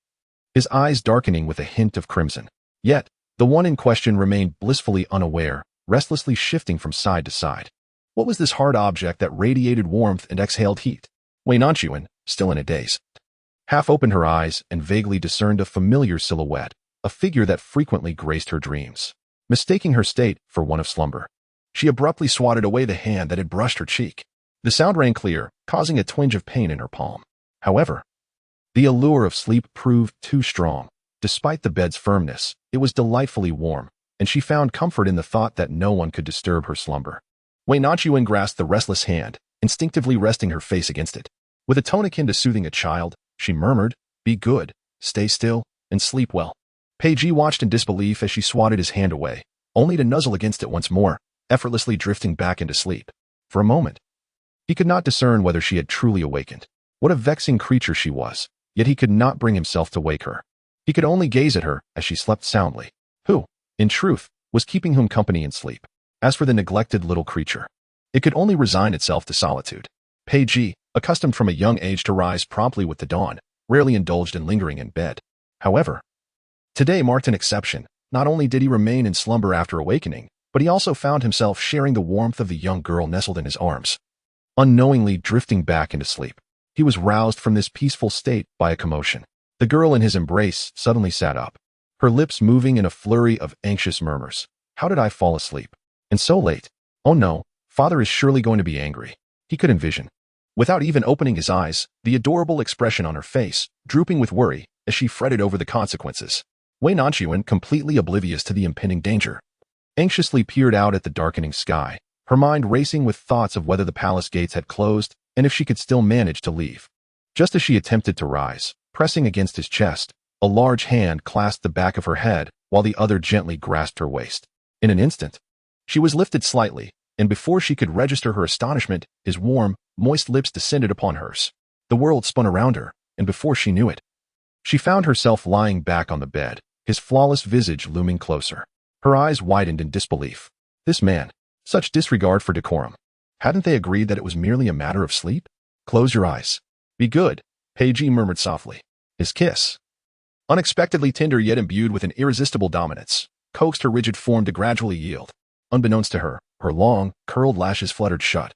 his eyes darkening with a hint of crimson. Yet, the one in question remained blissfully unaware, restlessly shifting from side to side. What was this hard object that radiated warmth and exhaled heat? Wei Nanxun, still in a daze, half opened her eyes and vaguely discerned a familiar silhouette, a figure that frequently graced her dreams. Mistaking her state for one of slumber, she abruptly swatted away the hand that had brushed her cheek. The sound rang clear, causing a twinge of pain in her palm. However, the allure of sleep proved too strong. Despite the bed's firmness, it was delightfully warm, and she found comfort in the thought that no one could disturb her slumber. Wei Nanxun grasped the restless hand, instinctively resting her face against it. With a tone akin to soothing a child, she murmured, "Be good, stay still, and sleep well." Pei Ji watched in disbelief as she swatted his hand away, only to nuzzle against it once more, effortlessly drifting back into sleep. For a moment, he could not discern whether she had truly awakened. What a vexing creature she was, yet he could not bring himself to wake her. He could only gaze at her as she slept soundly. Who, in truth, was keeping whom company in sleep? As for the neglected little creature, it could only resign itself to solitude. Pei Ji, accustomed from a young age to rise promptly with the dawn, rarely indulged in lingering in bed. However, today marked an exception. Not only did he remain in slumber after awakening, but he also found himself sharing the warmth of the young girl nestled in his arms. Unknowingly drifting back into sleep, he was roused from this peaceful state by a commotion. The girl in his embrace suddenly sat up, her lips moving in a flurry of anxious murmurs. How did I fall asleep? And so late? Oh no, father is surely going to be angry. He could envision, without even opening his eyes, the adorable expression on her face, drooping with worry as she fretted over the consequences. Wei Nanxun, completely oblivious to the impending danger, anxiously peered out at the darkening sky, her mind racing with thoughts of whether the palace gates had closed and if she could still manage to leave. Just as she attempted to rise, pressing against his chest, a large hand clasped the back of her head while the other gently grasped her waist. In an instant, she was lifted slightly, and before she could register her astonishment, his warm, moist lips descended upon hers. The world spun around her, and before she knew it, She found herself lying back on the bed, his flawless visage looming closer. Her eyes widened in disbelief. This man, such disregard for decorum. Hadn't they agreed that it was merely a matter of sleep? Close your eyes. Be good, Peiji murmured softly. His kiss, unexpectedly tender yet imbued with an irresistible dominance, coaxed her rigid form to gradually yield. Unbeknownst to her, her long, curled lashes fluttered shut,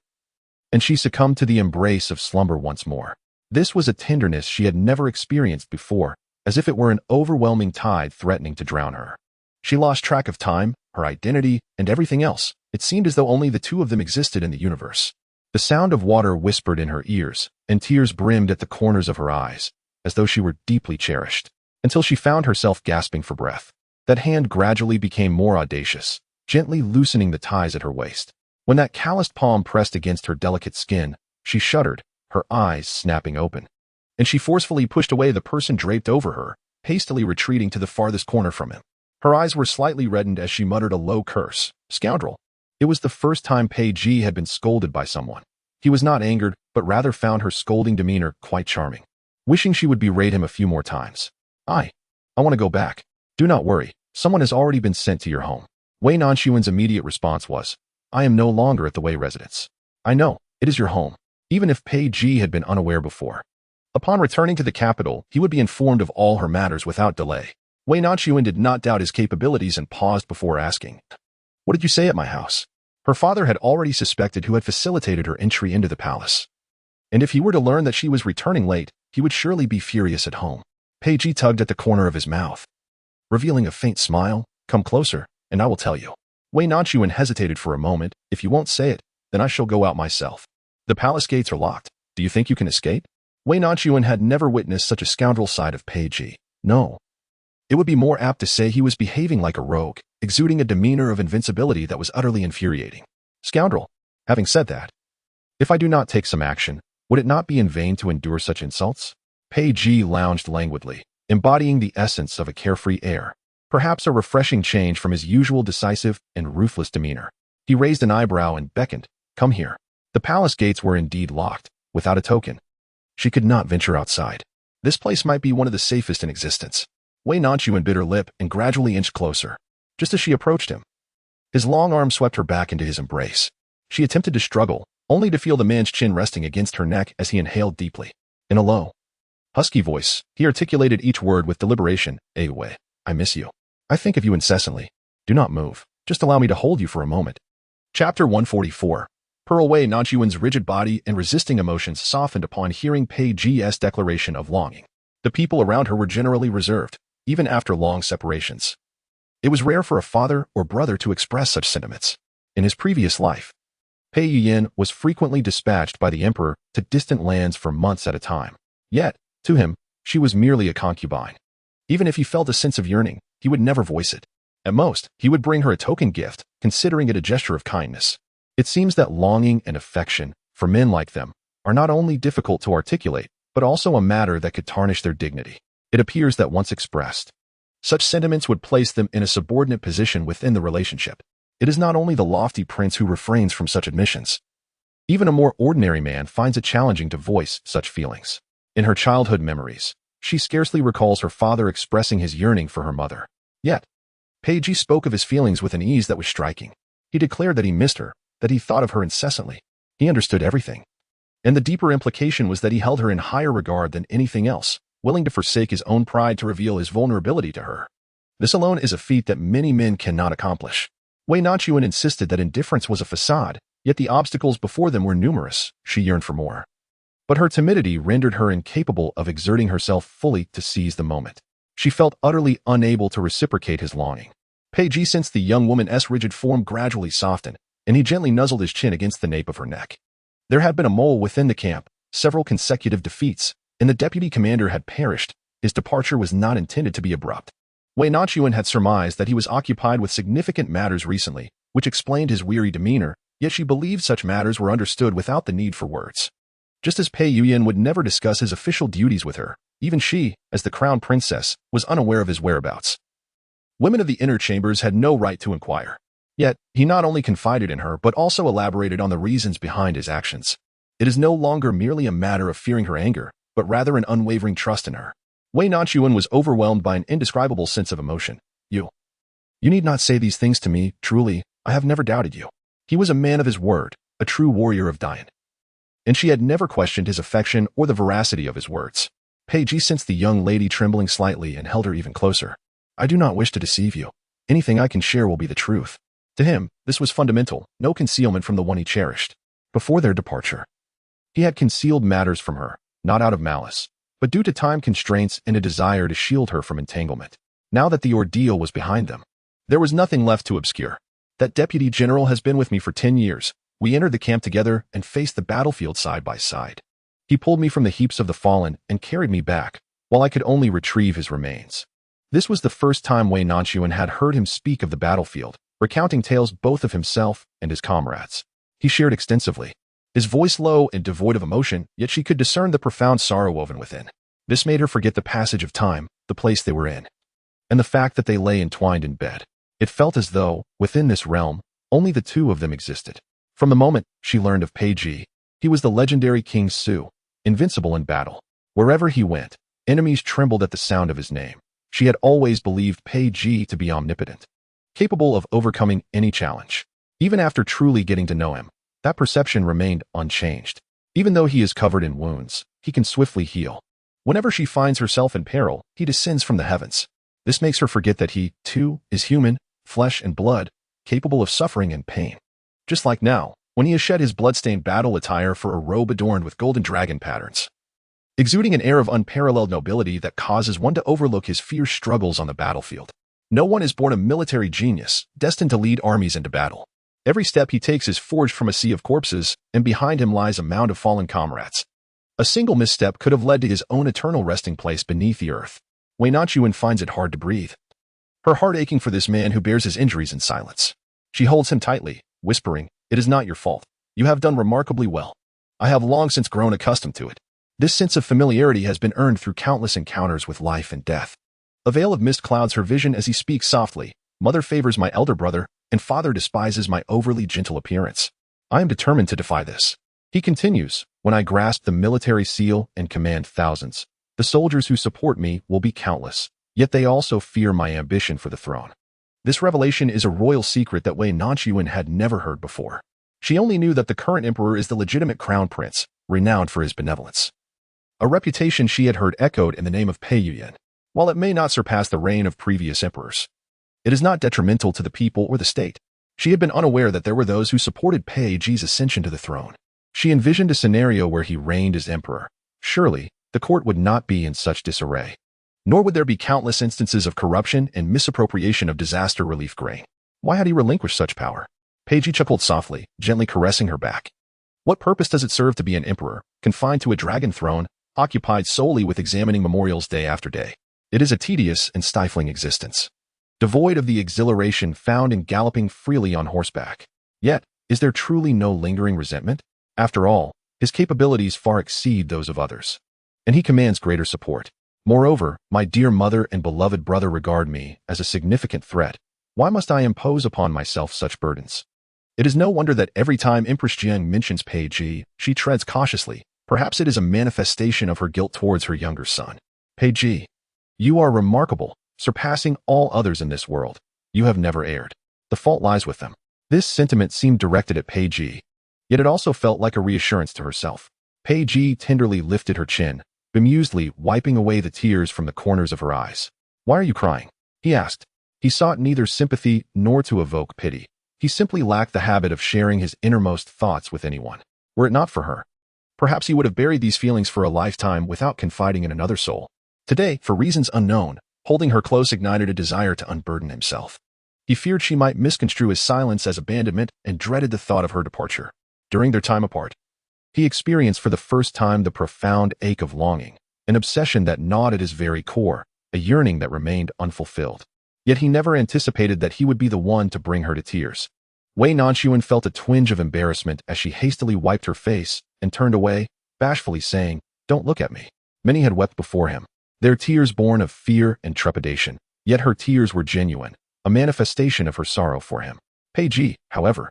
and she succumbed to the embrace of slumber once more. This was a tenderness she had never experienced before, as if it were an overwhelming tide threatening to drown her. She lost track of time, her identity, and everything else. It seemed as though only the two of them existed in the universe. The sound of water whispered in her ears, and tears brimmed at the corners of her eyes, as though she were deeply cherished, until she found herself gasping for breath. That hand gradually became more audacious, gently loosening the ties at her waist. When that calloused palm pressed against her delicate skin, she shuddered, her eyes snapping open. And she forcefully pushed away the person draped over her, hastily retreating to the farthest corner from him. Her eyes were slightly reddened as she muttered a low curse. Scoundrel. It was the first time Peiji had been scolded by someone. He was not angered, but rather found her scolding demeanor quite charming, wishing she would berate him a few more times. I want to go back. Do not worry, someone has already been sent to your home. Wei Nanxun's immediate response was, I am no longer at the Wei residence. I know, it is your home, even if Peiji had been unaware before. Upon returning to the capital, he would be informed of all her matters without delay. Wei Nanxun did not doubt his capabilities and paused before asking, What did you say at my house? Her father had already suspected who had facilitated her entry into the palace. And if he were to learn that she was returning late, he would surely be furious at home. Peiji tugged at the corner of his mouth, revealing a faint smile. Come closer, and I will tell you. Wei Nanxun hesitated for a moment. If you won't say it, then I shall go out myself. The palace gates are locked. Do you think you can escape? Wei Nanxun had never witnessed such a scoundrel side of Peiji. No. It would be more apt to say he was behaving like a rogue, exuding a demeanor of invincibility that was utterly infuriating. Scoundrel. Having said that, if I do not take some action, would it not be in vain to endure such insults? Peiji lounged languidly, embodying the essence of a carefree air, perhaps a refreshing change from his usual decisive and ruthless demeanor. He raised an eyebrow and beckoned, Come here. The palace gates were indeed locked, without a token. She could not venture outside. This place might be one of the safest in existence. Wei Nanxun bit her lip and gradually inched closer. Just as she approached him, his long arm swept her back into his embrace. She attempted to struggle, only to feel the man's chin resting against her neck as he inhaled deeply. In a low, husky voice, he articulated each word with deliberation. Wei, I miss you. I think of you incessantly. Do not move. Just allow me to hold you for a moment. Chapter 144. Pearl Wei Nanxun's rigid body and resisting emotions softened upon hearing Peiji's declaration of longing. The people around her were generally reserved, even after long separations. It was rare for a father or brother to express such sentiments. In his previous life, Pei Yuyan was frequently dispatched by the emperor to distant lands for months at a time. Yet, to him, she was merely a concubine. Even if he felt a sense of yearning, he would never voice it. At most, he would bring her a token gift, considering it a gesture of kindness. It seems that longing and affection, for men like them, are not only difficult to articulate, but also a matter that could tarnish their dignity. It appears that once expressed, such sentiments would place them in a subordinate position within the relationship. It is not only the lofty prince who refrains from such admissions. Even a more ordinary man finds it challenging to voice such feelings. In her childhood memories, she scarcely recalls her father expressing his yearning for her mother. Yet, Peiji spoke of his feelings with an ease that was striking. He declared that he missed her, that he thought of her incessantly. He understood everything. And the deeper implication was that he held her in higher regard than anything else, willing to forsake his own pride to reveal his vulnerability to her. This alone is a feat that many men cannot accomplish. Wei Nanxun insisted that indifference was a facade, yet the obstacles before them were numerous. She yearned for more. But her timidity rendered her incapable of exerting herself fully to seize the moment. She felt utterly unable to reciprocate his longing. Peiji sensed the young woman's rigid form gradually soften, and he gently nuzzled his chin against the nape of her neck. There had been a mole within the camp, several consecutive defeats, and the deputy commander had perished. His departure was not intended to be abrupt. Wei Nanxun had surmised that he was occupied with significant matters recently, which explained his weary demeanor, yet she believed such matters were understood without the need for words. Just as Pei Yuyan would never discuss his official duties with her, even she, as the crown princess, was unaware of his whereabouts. Women of the inner chambers had no right to inquire. Yet, he not only confided in her but also elaborated on the reasons behind his actions. It is no longer merely a matter of fearing her anger, but rather an unwavering trust in her. Wei Nanxun was overwhelmed by an indescribable sense of emotion. You need not say these things to me, truly, I have never doubted you. He was a man of his word, a true warrior of Dian. And she had never questioned his affection or the veracity of his words. Peiji sensed the young lady trembling slightly and held her even closer. I do not wish to deceive you. Anything I can share will be the truth. To him, this was fundamental, no concealment from the one he cherished. Before their departure, he had concealed matters from her, not out of malice, but due to time constraints and a desire to shield her from entanglement. Now that the ordeal was behind them, there was nothing left to obscure. That deputy general has been with me for 10 years. We entered the camp together and faced the battlefield side by side. He pulled me from the heaps of the fallen and carried me back, while I could only retrieve his remains. This was the first time Wei Nanxun had heard him speak of the battlefield, recounting tales both of himself and his comrades. He shared extensively, his voice low and devoid of emotion, yet she could discern the profound sorrow woven within. This made her forget the passage of time, the place they were in, and the fact that they lay entwined in bed. It felt as though, within this realm, only the two of them existed. From the moment she learned of Peiji, he was the legendary King Su, invincible in battle. Wherever he went, enemies trembled at the sound of his name. She had always believed Peiji to be omnipotent, capable of overcoming any challenge. Even after truly getting to know him, that perception remained unchanged. Even though he is covered in wounds, he can swiftly heal. Whenever she finds herself in peril, he descends from the heavens. This makes her forget that he, too, is human, flesh and blood, capable of suffering and pain. Just like now, when he has shed his blood-stained battle attire for a robe adorned with golden dragon patterns, exuding an air of unparalleled nobility that causes one to overlook his fierce struggles on the battlefield. No one is born a military genius, destined to lead armies into battle. Every step he takes is forged from a sea of corpses, and behind him lies a mound of fallen comrades. A single misstep could have led to his own eternal resting place beneath the earth. Wei Nanxun finds it hard to breathe, her heart aching for this man who bears his injuries in silence. She holds him tightly, whispering, "It is not your fault. You have done remarkably well. I have long since grown accustomed to it." This sense of familiarity has been earned through countless encounters with life and death. A veil of mist clouds her vision as he speaks softly. Mother favors my elder brother, and father despises my overly gentle appearance. I am determined to defy this. He continues, when I grasp the military seal and command thousands, the soldiers who support me will be countless, yet they also fear my ambition for the throne. This revelation is a royal secret that Wei Nanxun had never heard before. She only knew that the current emperor is the legitimate crown prince, renowned for his benevolence. A reputation she had heard echoed in the name of Pei Yuyan. While it may not surpass the reign of previous emperors, it is not detrimental to the people or the state. She had been unaware that there were those who supported Peiji's ascension to the throne. She envisioned a scenario where he reigned as emperor. Surely, the court would not be in such disarray. Nor would there be countless instances of corruption and misappropriation of disaster relief grain. Why had he relinquished such power? Peiji chuckled softly, gently caressing her back. What purpose does it serve to be an emperor, confined to a dragon throne, occupied solely with examining memorials day after day? It is a tedious and stifling existence, devoid of the exhilaration found in galloping freely on horseback. Yet, is there truly no lingering resentment? After all, his capabilities far exceed those of others, and he commands greater support. Moreover, my dear mother and beloved brother regard me as a significant threat. Why must I impose upon myself such burdens? It is no wonder that every time Empress Jiang mentions Peiji, she treads cautiously. Perhaps it is a manifestation of her guilt towards her younger son. Peiji, you are remarkable, surpassing all others in this world. You have never erred. The fault lies with them. This sentiment seemed directed at Peiji, yet it also felt like a reassurance to herself. Peiji tenderly lifted her chin, bemusedly wiping away the tears from the corners of her eyes. Why are you crying? He asked. He sought neither sympathy nor to evoke pity. He simply lacked the habit of sharing his innermost thoughts with anyone. Were it not for her, perhaps he would have buried these feelings for a lifetime without confiding in another soul. Today, for reasons unknown, holding her close ignited a desire to unburden himself. He feared she might misconstrue his silence as abandonment and dreaded the thought of her departure. During their time apart, he experienced for the first time the profound ache of longing, an obsession that gnawed at his very core, a yearning that remained unfulfilled. Yet he never anticipated that he would be the one to bring her to tears. Wei Nanxun felt a twinge of embarrassment as she hastily wiped her face and turned away, bashfully saying, "Don't look at me." Many had wept before him, their tears born of fear and trepidation, yet her tears were genuine, a manifestation of her sorrow for him. Peiji, however,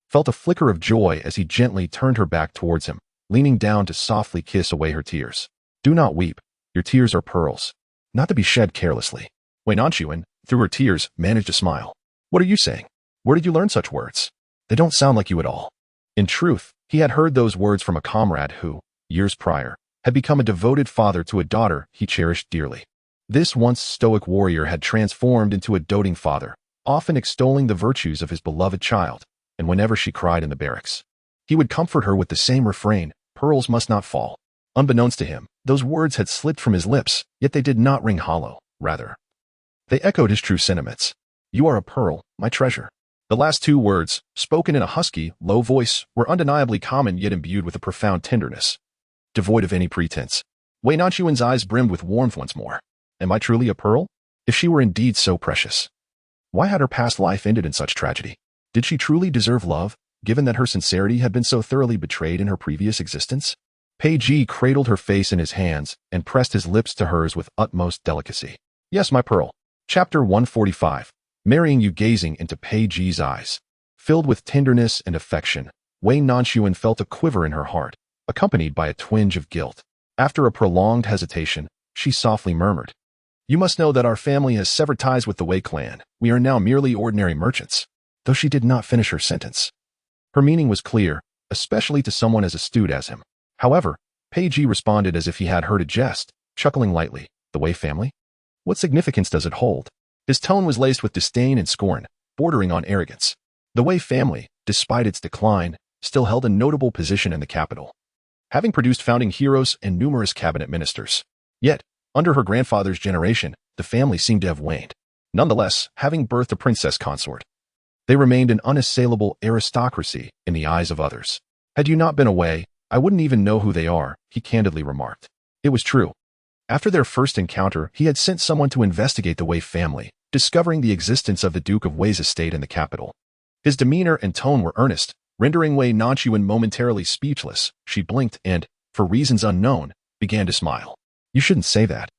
felt a flicker of joy as he gently turned her back towards him, leaning down to softly kiss away her tears. "Do not weep. Your tears are pearls. not to be shed carelessly. Wei Nanxun, through her tears, managed a smile. What are you saying? Where did you learn such words? They don't sound like you at all. In truth, he had heard those words from a comrade who, years prior, had become a devoted father to a daughter he cherished dearly. This once stoic warrior had transformed into a doting father, often extolling the virtues of his beloved child, and whenever she cried in the barracks, he would comfort her with the same refrain, "Pearls must not fall." Unbeknownst to him, those words had slipped from his lips, yet they did not ring hollow. Rather, they echoed his true sentiments. "You are a pearl, my treasure." The last two words, spoken in a husky, low voice, were undeniably common yet imbued with a profound tenderness. Devoid of any pretense, Wei Nanxuan's eyes brimmed with warmth once more. Am I truly a pearl? If she were indeed so precious, why had her past life ended in such tragedy? Did she truly deserve love, given that her sincerity had been so thoroughly betrayed in her previous existence? Pei Ji cradled her face in his hands and pressed his lips to hers with utmost delicacy. Yes, my pearl. Chapter 145. Marrying you. Gazing into Pei Ji's eyes, filled with tenderness and affection, Wei Nanxun felt a quiver in her heart, accompanied by a twinge of guilt. After a prolonged hesitation, she softly murmured, "You must know that our family has severed ties with the Wei clan. We are now merely ordinary merchants." Though she did not finish her sentence, her meaning was clear, especially to someone as astute as him. However, Pei Ji responded as if he had heard a jest, chuckling lightly. "The Wei family? What significance does it hold?" His tone was laced with disdain and scorn, bordering on arrogance. The Wei family, despite its decline, still held a notable position in the capital, having produced founding heroes and numerous cabinet ministers. Yet, under her grandfather's generation, the family seemed to have waned. Nonetheless, having birthed a princess consort, they remained an unassailable aristocracy in the eyes of others. "Had you not been away, I wouldn't even know who they are," he candidly remarked. It was true. After their first encounter, he had sent someone to investigate the Wei family, discovering the existence of the Duke of Wei's estate in the capital. His demeanor and tone were earnest, rendering Wei Nanxun momentarily speechless. She blinked and, for reasons unknown, began to smile. "You shouldn't say that.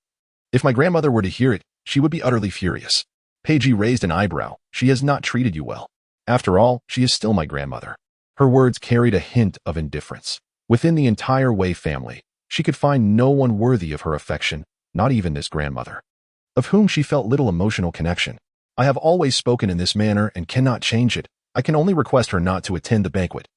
If my grandmother were to hear it, she would be utterly furious." Pei Ji raised an eyebrow. "She has not treated you well. After all, she is still my grandmother." Her words carried a hint of indifference. Within the entire Wei family, she could find no one worthy of her affection, not even this grandmother, of whom she felt little emotional connection. "I have always spoken in this manner and cannot change it. I can only request her not to attend the banquet,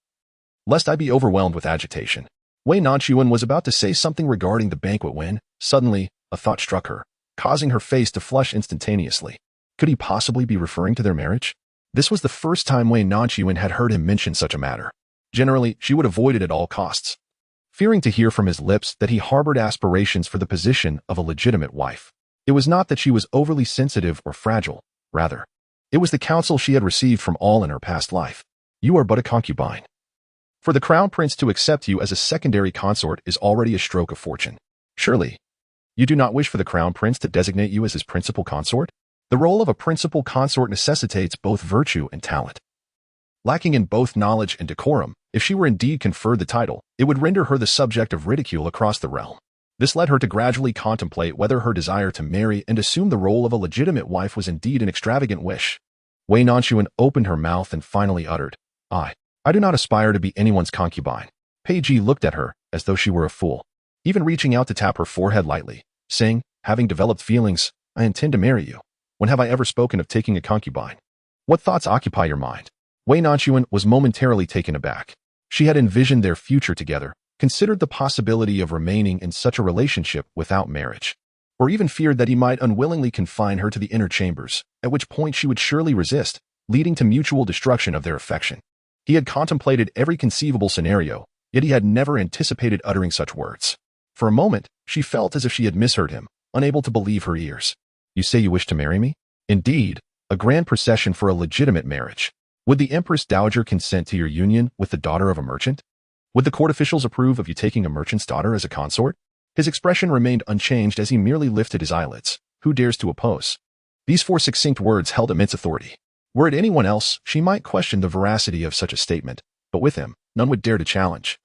lest I be overwhelmed with agitation." Wei Nanxun was about to say something regarding the banquet when, suddenly, a thought struck her, causing her face to flush instantaneously. Could he possibly be referring to their marriage? This was the first time Wei Nanxun had heard him mention such a matter. Generally, she would avoid it at all costs, fearing to hear from his lips that he harbored aspirations for the position of a legitimate wife. It was not that she was overly sensitive or fragile. Rather, it was the counsel she had received from all in her past life. "You are but a concubine. For the crown prince to accept you as a secondary consort is already a stroke of fortune. Surely, you do not wish for the crown prince to designate you as his principal consort? The role of a principal consort necessitates both virtue and talent. Lacking in both knowledge and decorum, if she were indeed conferred the title, it would render her the subject of ridicule across the realm." This led her to gradually contemplate whether her desire to marry and assume the role of a legitimate wife was indeed an extravagant wish. Wei Nanxun opened her mouth and finally uttered, I do not aspire to be anyone's concubine." Pei Ji looked at her as though she were a fool, even reaching out to tap her forehead lightly, saying, "Having developed feelings, I intend to marry you. When have I ever spoken of taking a concubine? What thoughts occupy your mind?" Wei Nanxun was momentarily taken aback. She had envisioned their future together, considered the possibility of remaining in such a relationship without marriage, or even feared that he might unwillingly confine her to the inner chambers, at which point she would surely resist, leading to mutual destruction of their affection. He had contemplated every conceivable scenario, yet he had never anticipated uttering such words. For a moment, she felt as if she had misheard him, unable to believe her ears. "You say you wish to marry me?" "Indeed, a grand procession for a legitimate marriage. Would the Empress Dowager consent to your union with the daughter of a merchant? Would the court officials approve of you taking a merchant's daughter as a consort?" His expression remained unchanged as he merely lifted his eyelids. Who dares to oppose? These four succinct words held immense authority. Were it anyone else, she might question the veracity of such a statement, but with him, none would dare to challenge.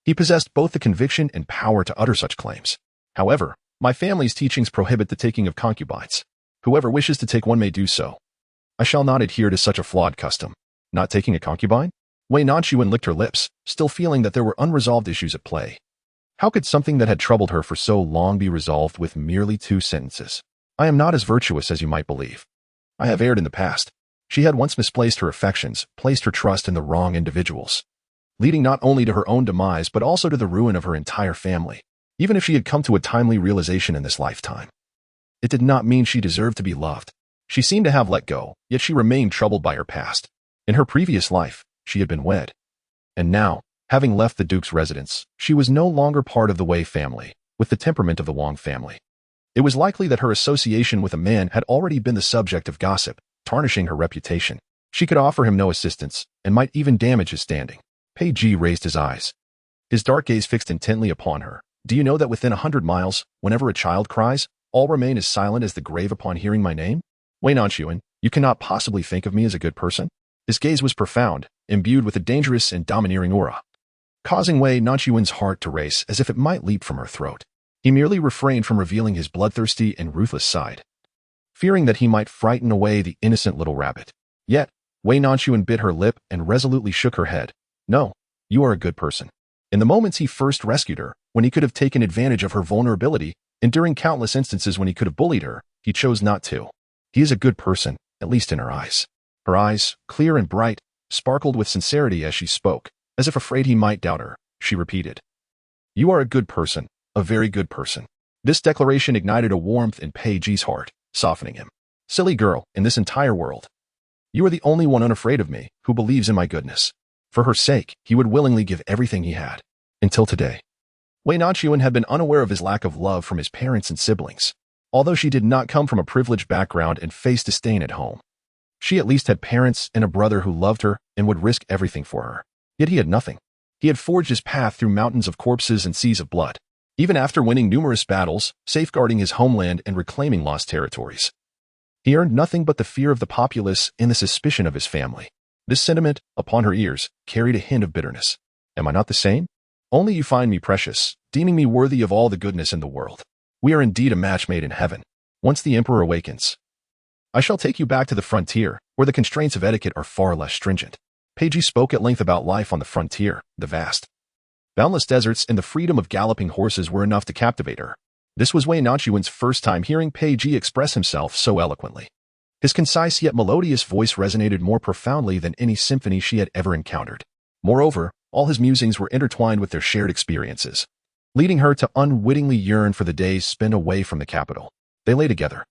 He possessed both the conviction and power to utter such claims. "However, my family's teachings prohibit the taking of concubines. Whoever wishes to take one may do so. I shall not adhere to such a flawed custom." "Not taking a concubine?" Wei Nanxun licked her lips, still feeling that there were unresolved issues at play. How could something that had troubled her for so long be resolved with merely 2 sentences? I am not as virtuous as you might believe. I have erred in the past. She had once misplaced her affections, placed her trust in the wrong individuals, leading not only to her own demise but also to the ruin of her entire family. Even if she had come to a timely realization in this lifetime, it did not mean she deserved to be loved. She seemed to have let go, yet she remained troubled by her past. In her previous life, she had been wed. And now, having left the Duke's residence, she was no longer part of the Wei family, with the temperament of the Wang family. It was likely that her association with a man had already been the subject of gossip, tarnishing her reputation. She could offer him no assistance, and might even damage his standing. Pei Ji raised his eyes, his dark gaze fixed intently upon her. Do you know that within 100 miles, whenever a child cries, all remain as silent as the grave upon hearing my name? Wei Nanxun, you cannot possibly think of me as a good person? His gaze was profound, imbued with a dangerous and domineering aura, causing Wei Nanxun's heart to race as if it might leap from her throat. He merely refrained from revealing his bloodthirsty and ruthless side, fearing that he might frighten away the innocent little rabbit. Yet, Wei Nanxun bit her lip and resolutely shook her head. No, you are a good person. In the moments he first rescued her, when he could have taken advantage of her vulnerability, and during countless instances when he could have bullied her, he chose not to. He is a good person, at least in her eyes. Her eyes, clear and bright, sparkled with sincerity as she spoke, as if afraid he might doubt her. She repeated, "You are a good person, a very good person." This declaration ignited a warmth in Pei Ji's heart, softening him. Silly girl, in this entire world, you are the only one unafraid of me, who believes in my goodness. For her sake, he would willingly give everything he had. Until today. Wei Nanxun had been unaware of his lack of love from his parents and siblings. Although she did not come from a privileged background and faced disdain at home, she at least had parents and a brother who loved her and would risk everything for her. Yet he had nothing. He had forged his path through mountains of corpses and seas of blood, even after winning numerous battles, safeguarding his homeland and reclaiming lost territories. He earned nothing but the fear of the populace and the suspicion of his family. This sentiment, upon her ears, carried a hint of bitterness. Am I not the same? Only you find me precious, deeming me worthy of all the goodness in the world. We are indeed a match made in heaven. Once the Emperor awakens, I shall take you back to the frontier, where the constraints of etiquette are far less stringent. Pei Ji spoke at length about life on the frontier. The vast, boundless deserts and the freedom of galloping horses were enough to captivate her. This was Wei Nanxun's first time hearing Pei Ji express himself so eloquently. His concise yet melodious voice resonated more profoundly than any symphony she had ever encountered. Moreover, all his musings were intertwined with their shared experiences, leading her to unwittingly yearn for the days spent away from the capital. They lay together,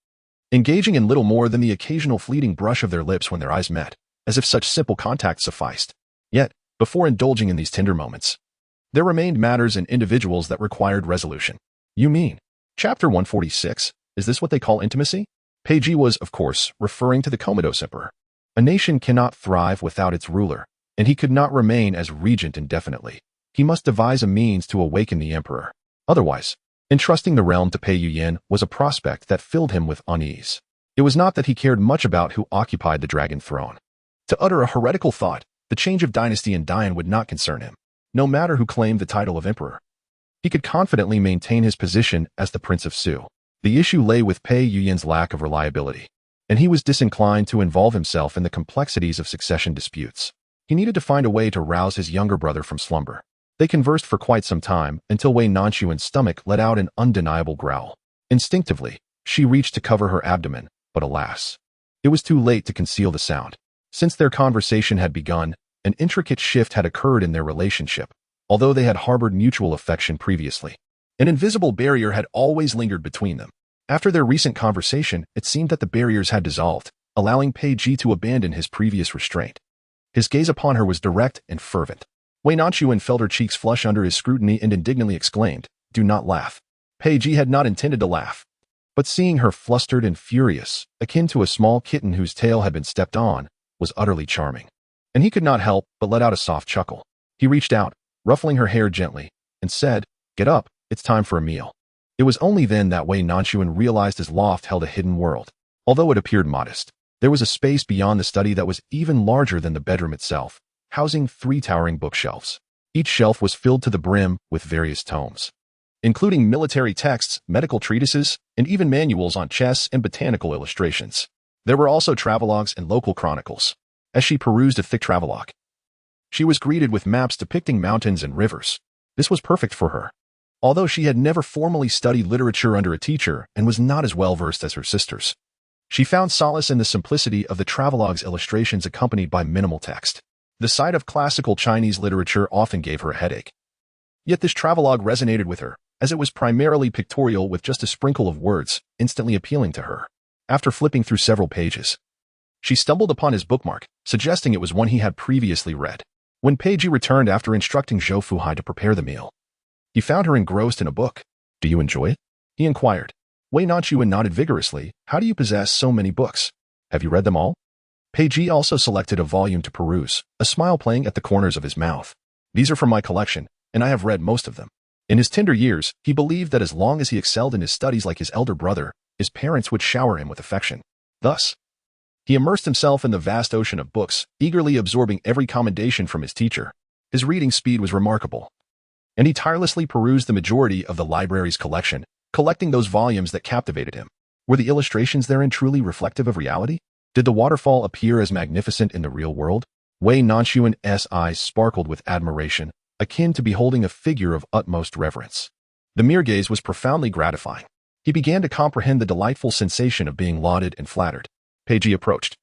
engaging in little more than the occasional fleeting brush of their lips when their eyes met, as if such simple contact sufficed. Yet, before indulging in these tender moments, there remained matters and individuals that required resolution. You mean? Chapter 146, is this what they call intimacy? Pei Ji was, of course, referring to the comatose emperor. A nation cannot thrive without its ruler, and he could not remain as regent indefinitely. He must devise a means to awaken the emperor. Otherwise, entrusting the realm to Pei Yuyan was a prospect that filled him with unease. It was not that he cared much about who occupied the dragon throne. To utter a heretical thought, the change of dynasty in Dian would not concern him, no matter who claimed the title of emperor. He could confidently maintain his position as the Prince of Su. The issue lay with Pei Yuyan's lack of reliability, and he was disinclined to involve himself in the complexities of succession disputes. He needed to find a way to rouse his younger brother from slumber. They conversed for quite some time until Wei Nanxun's stomach let out an undeniable growl. Instinctively, she reached to cover her abdomen, but alas, it was too late to conceal the sound. Since their conversation had begun, an intricate shift had occurred in their relationship. Although they had harbored mutual affection previously, an invisible barrier had always lingered between them. After their recent conversation, it seemed that the barriers had dissolved, allowing Pei Ji to abandon his previous restraint. His gaze upon her was direct and fervent. Wei Nanxun felt her cheeks flush under his scrutiny and indignantly exclaimed, "Do not laugh." Pei Ji had not intended to laugh, but seeing her flustered and furious, akin to a small kitten whose tail had been stepped on, was utterly charming. And he could not help but let out a soft chuckle. He reached out, ruffling her hair gently, and said, "Get up, it's time for a meal." It was only then that Wei Nanxun realized his loft held a hidden world. Although it appeared modest, there was a space beyond the study that was even larger than the bedroom itself, housing 3 towering bookshelves. Each shelf was filled to the brim with various tomes, including military texts, medical treatises, and even manuals on chess and botanical illustrations. There were also travelogues and local chronicles. As she perused a thick travelogue, she was greeted with maps depicting mountains and rivers. This was perfect for her. although she had never formally studied literature under a teacher and was not as well-versed as her sisters. She found solace in the simplicity of the travelogue's illustrations accompanied by minimal text. The sight of classical Chinese literature often gave her a headache. Yet this travelogue resonated with her, as it was primarily pictorial with just a sprinkle of words, instantly appealing to her. After flipping through several pages, she stumbled upon his bookmark, suggesting it was one he had previously read. When Peiji returned after instructing Zhou Fuhai to prepare the meal, he found her engrossed in a book. "Do you enjoy it?" he inquired. Wei Nanxun nodded vigorously. "How do you possess so many books? Have you read them all?" Peiji also selected a volume to peruse, a smile playing at the corners of his mouth. "These are from my collection, and I have read most of them." In his tender years, he believed that as long as he excelled in his studies like his elder brother, his parents would shower him with affection. Thus, he immersed himself in the vast ocean of books, eagerly absorbing every commendation from his teacher. His reading speed was remarkable, and he tirelessly perused the majority of the library's collection, collecting those volumes that captivated him. Were the illustrations therein truly reflective of reality? Did the waterfall appear as magnificent in the real world? Wei Nanxuan's eyes sparkled with admiration, akin to beholding a figure of utmost reverence. The mere gaze was profoundly gratifying. He began to comprehend the delightful sensation of being lauded and flattered. Peiji approached,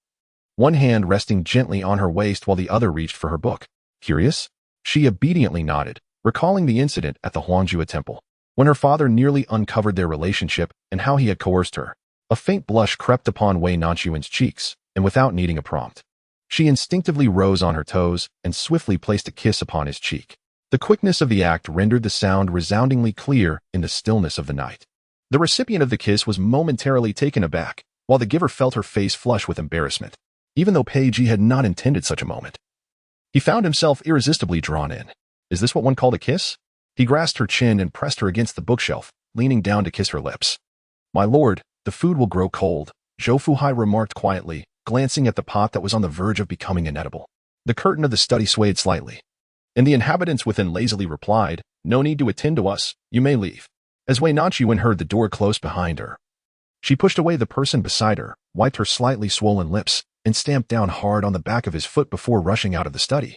one hand resting gently on her waist while the other reached for her book. "Curious?" She obediently nodded, recalling the incident at the Huangjue temple, when her father nearly uncovered their relationship and how he had coerced her. A faint blush crept upon Wei Nanxuan's cheeks, and without needing a prompt, she instinctively rose on her toes and swiftly placed a kiss upon his cheek. The quickness of the act rendered the sound resoundingly clear in the stillness of the night. The recipient of the kiss was momentarily taken aback, while the giver felt her face flush with embarrassment, even though Peiji had not intended such a moment. He found himself irresistibly drawn in. Is this what one called a kiss? He grasped her chin and pressed her against the bookshelf, leaning down to kiss her lips. "My lord, the food will grow cold," Zhou Fuhai remarked quietly, glancing at the pot that was on the verge of becoming inedible. The curtain of the study swayed slightly, and the inhabitants within lazily replied, "No need to attend to us, you may leave." As Wei Nanxuan heard the door close behind her, she pushed away the person beside her, wiped her slightly swollen lips, and stamped down hard on the back of his foot before rushing out of the study,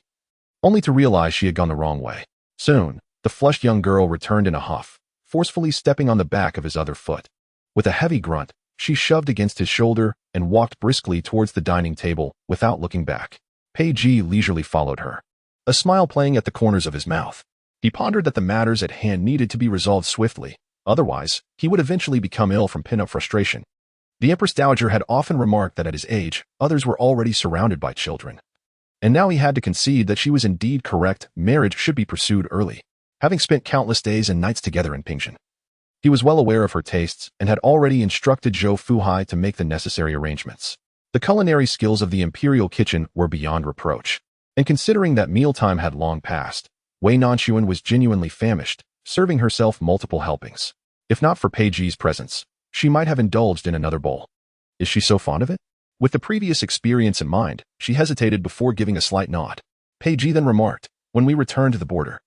only to realize she had gone the wrong way. Soon, the flushed young girl returned in a huff, forcefully stepping on the back of his other foot. With a heavy grunt, she shoved against his shoulder and walked briskly towards the dining table without looking back. Peiji leisurely followed her, a smile playing at the corners of his mouth. He pondered that the matters at hand needed to be resolved swiftly, otherwise, he would eventually become ill from pent-up frustration. The Empress Dowager had often remarked that at his age, others were already surrounded by children. And now he had to concede that she was indeed correct. Marriage should be pursued early. Having spent countless days and nights together in Pingshan, he was well aware of her tastes and had already instructed Zhou Fuhai to make the necessary arrangements. The culinary skills of the imperial kitchen were beyond reproach, and considering that mealtime had long passed, Wei Nanxuan was genuinely famished, serving herself multiple helpings. If not for Peiji's presence, she might have indulged in another bowl. Is she so fond of it? With the previous experience in mind, she hesitated before giving a slight nod. Peiji then remarked, "When we return to the border,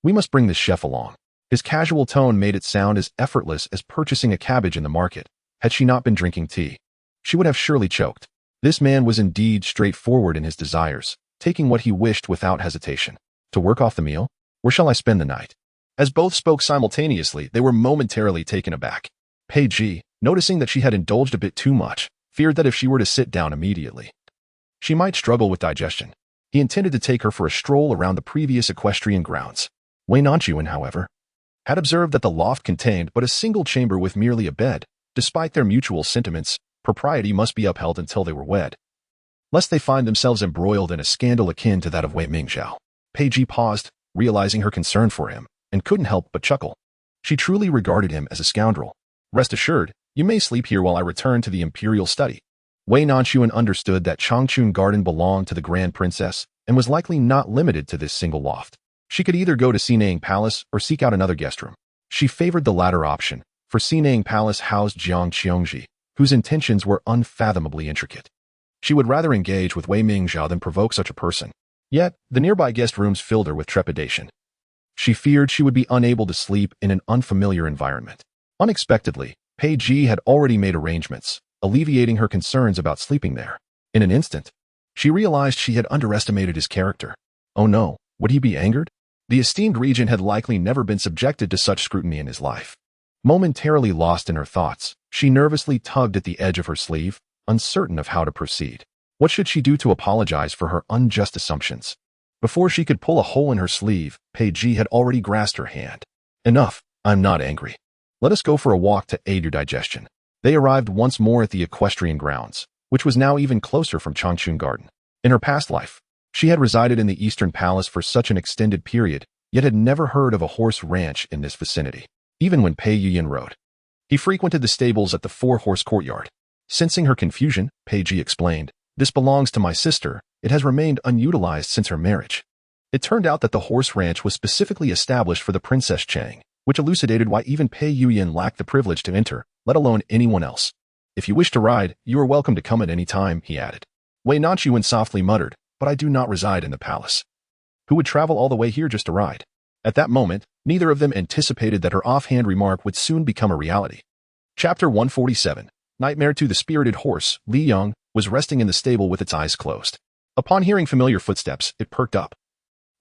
we must bring this chef along." His casual tone made it sound as effortless as purchasing a cabbage in the market. Had she not been drinking tea, she would have surely choked. This man was indeed straightforward in his desires, taking what he wished without hesitation. To work off the meal? Where shall I spend the night? As both spoke simultaneously, they were momentarily taken aback. Peiji, noticing that she had indulged a bit too much, feared that if she were to sit down immediately, she might struggle with digestion. He intended to take her for a stroll around the previous equestrian grounds. Wei Nanxuan, however, had observed that the loft contained but a single chamber with merely a bed. Despite their mutual sentiments, propriety must be upheld until they were wed, lest they find themselves embroiled in a scandal akin to that of Wei Mingzhao. Peiji paused, realizing her concern for him, and couldn't help but chuckle. She truly regarded him as a scoundrel. "Rest assured, you may sleep here while I return to the imperial study." Wei Nanxuan understood that Changchun Garden belonged to the Grand Princess and was likely not limited to this single loft. She could either go to Xinang Palace or seek out another guest room. She favored the latter option, for Xinang Palace housed Jiang Qiongji, whose intentions were unfathomably intricate. She would rather engage with Wei Mingzhao than provoke such a person. Yet, the nearby guest rooms filled her with trepidation. She feared she would be unable to sleep in an unfamiliar environment. Unexpectedly, Peiji had already made arrangements, alleviating her concerns about sleeping there. In an instant, she realized she had underestimated his character. Oh no, would he be angered? The esteemed regent had likely never been subjected to such scrutiny in his life. Momentarily lost in her thoughts, she nervously tugged at the edge of her sleeve, uncertain of how to proceed. What should she do to apologize for her unjust assumptions? Before she could pull a hole in her sleeve, Peiji had already grasped her hand. Enough, I'm not angry. Let us go for a walk to aid your digestion. They arrived once more at the equestrian grounds, which was now even closer from Changchun Garden. In her past life, she had resided in the Eastern Palace for such an extended period, yet had never heard of a horse ranch in this vicinity, even when Pei Yuyan rode. He frequented the stables at the four-horse courtyard. Sensing her confusion, Peiji explained, "This belongs to my sister. It has remained unutilized since her marriage." It turned out that the horse ranch was specifically established for the Princess Chang, which elucidated why even Pei Yuyan lacked the privilege to enter, let alone anyone else. "If you wish to ride, you are welcome to come at any time," he added. Wei Nanxun softly muttered, "But I do not reside in the palace. Who would travel all the way here just to ride?" At that moment, neither of them anticipated that her offhand remark would soon become a reality. Chapter 147. Nightmare to the Spirited Horse. Li Yang was resting in the stable with its eyes closed. Upon hearing familiar footsteps, it perked up,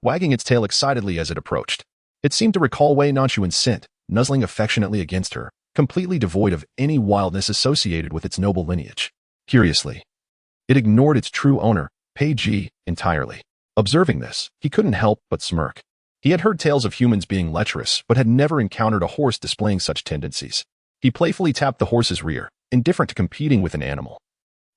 wagging its tail excitedly as it approached. It seemed to recall Wei Nanxuan's scent, nuzzling affectionately against her, completely devoid of any wildness associated with its noble lineage. Curiously, it ignored its true owner, Peiji, entirely. Observing this, he couldn't help but smirk. He had heard tales of humans being lecherous, but had never encountered a horse displaying such tendencies. He playfully tapped the horse's rear, indifferent to competing with an animal,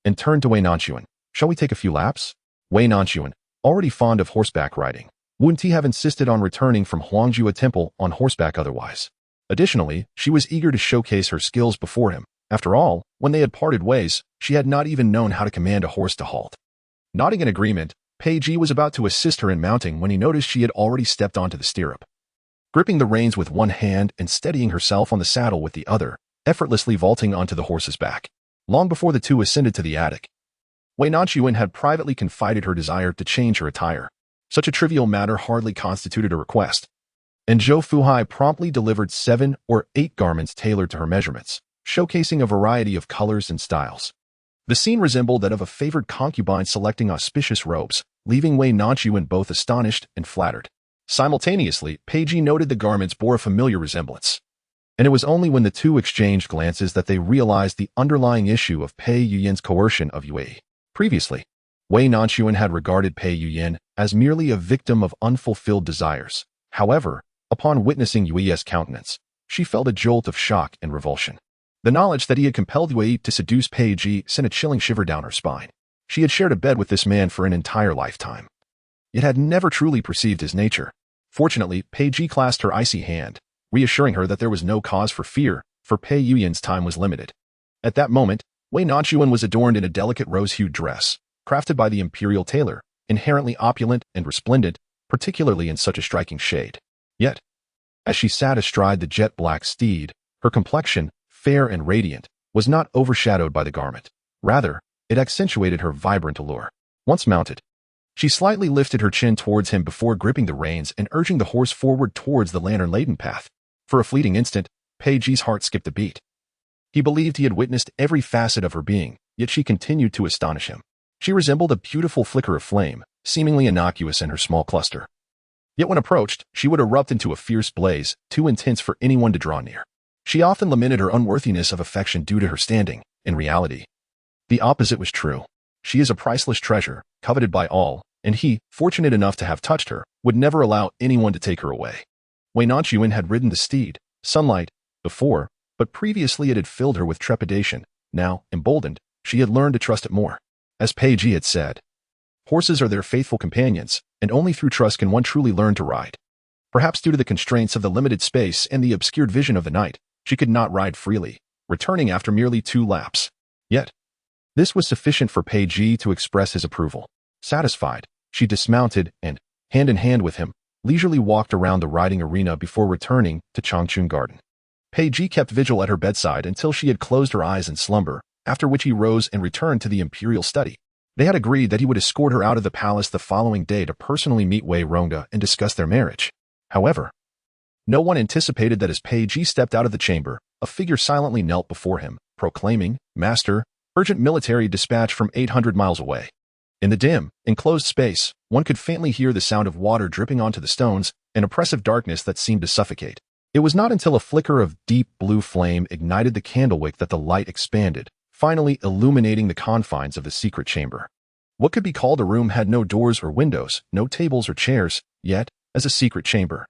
and turned to Wei Nanxun. "Shall we take a few laps?" Wei Nanxun, already fond of horseback riding, wouldn't he have insisted on returning from Huangjua Temple on horseback otherwise? Additionally, she was eager to showcase her skills before him. After all, when they had parted ways, she had not even known how to command a horse to halt. Nodding in agreement, Peiji was about to assist her in mounting when he noticed she had already stepped onto the stirrup. Gripping the reins with one hand and steadying herself on the saddle with the other, effortlessly vaulting onto the horse's back. Long before the two ascended to the attic, Wei Nanxun had privately confided her desire to change her attire. Such a trivial matter hardly constituted a request, and Zhou Fuhai promptly delivered 7 or 8 garments tailored to her measurements, showcasing a variety of colors and styles. The scene resembled that of a favored concubine selecting auspicious robes, leaving Wei Nanxun both astonished and flattered. Simultaneously, Peiji noted the garments bore a familiar resemblance, and it was only when the two exchanged glances that they realized the underlying issue of Pei Yuyan's coercion of Yue. Previously, Wei Nanxun had regarded Pei Yuyan as merely a victim of unfulfilled desires. However, upon witnessing Yue's countenance, she felt a jolt of shock and revulsion. The knowledge that he had compelled Yue to seduce Peiji sent a chilling shiver down her spine. She had shared a bed with this man for an entire lifetime, yet had never truly perceived his nature. Fortunately, Peiji clasped her icy hand, reassuring her that there was no cause for fear, for Pei Yuyan's time was limited. At that moment, Wei Nanxun was adorned in a delicate rose-hued dress, crafted by the imperial tailor, inherently opulent and resplendent, particularly in such a striking shade. Yet, as she sat astride the jet-black steed, her complexion, fair and radiant, was not overshadowed by the garment. Rather, it accentuated her vibrant allure. Once mounted, she slightly lifted her chin towards him before gripping the reins and urging the horse forward towards the lantern-laden path. For a fleeting instant, Peiji's heart skipped a beat. He believed he had witnessed every facet of her being, yet she continued to astonish him. She resembled a beautiful flicker of flame, seemingly innocuous in her small cluster. Yet when approached, she would erupt into a fierce blaze, too intense for anyone to draw near. She often lamented her unworthiness of affection due to her standing. In reality, the opposite was true. She is a priceless treasure, coveted by all, and he, fortunate enough to have touched her, would never allow anyone to take her away. Wei Nanxun had ridden the steed, Sunlight, before, but previously it had filled her with trepidation. Now, emboldened, she had learned to trust it more. As Peiji had said, horses are their faithful companions, and only through trust can one truly learn to ride. Perhaps due to the constraints of the limited space and the obscured vision of the night, she could not ride freely, returning after merely 2 laps. Yet, this was sufficient for Peiji to express his approval. Satisfied, she dismounted and, hand in hand with him, leisurely walked around the riding arena before returning to Changchun Garden. Peiji kept vigil at her bedside until she had closed her eyes in slumber, after which he rose and returned to the imperial study. They had agreed that he would escort her out of the palace the following day to personally meet Wei Rongda and discuss their marriage. However, no one anticipated that as Peiji stepped out of the chamber, a figure silently knelt before him, proclaiming, "Master, urgent military dispatch from 800 miles away." In the dim, enclosed space, One could faintly hear the sound of water dripping onto the stones, an oppressive darkness that seemed to suffocate. It was not until a flicker of deep blue flame ignited the candlewick that the light expanded, finally illuminating the confines of the secret chamber. What could be called a room had no doors or windows, no tables or chairs, yet, as a secret chamber,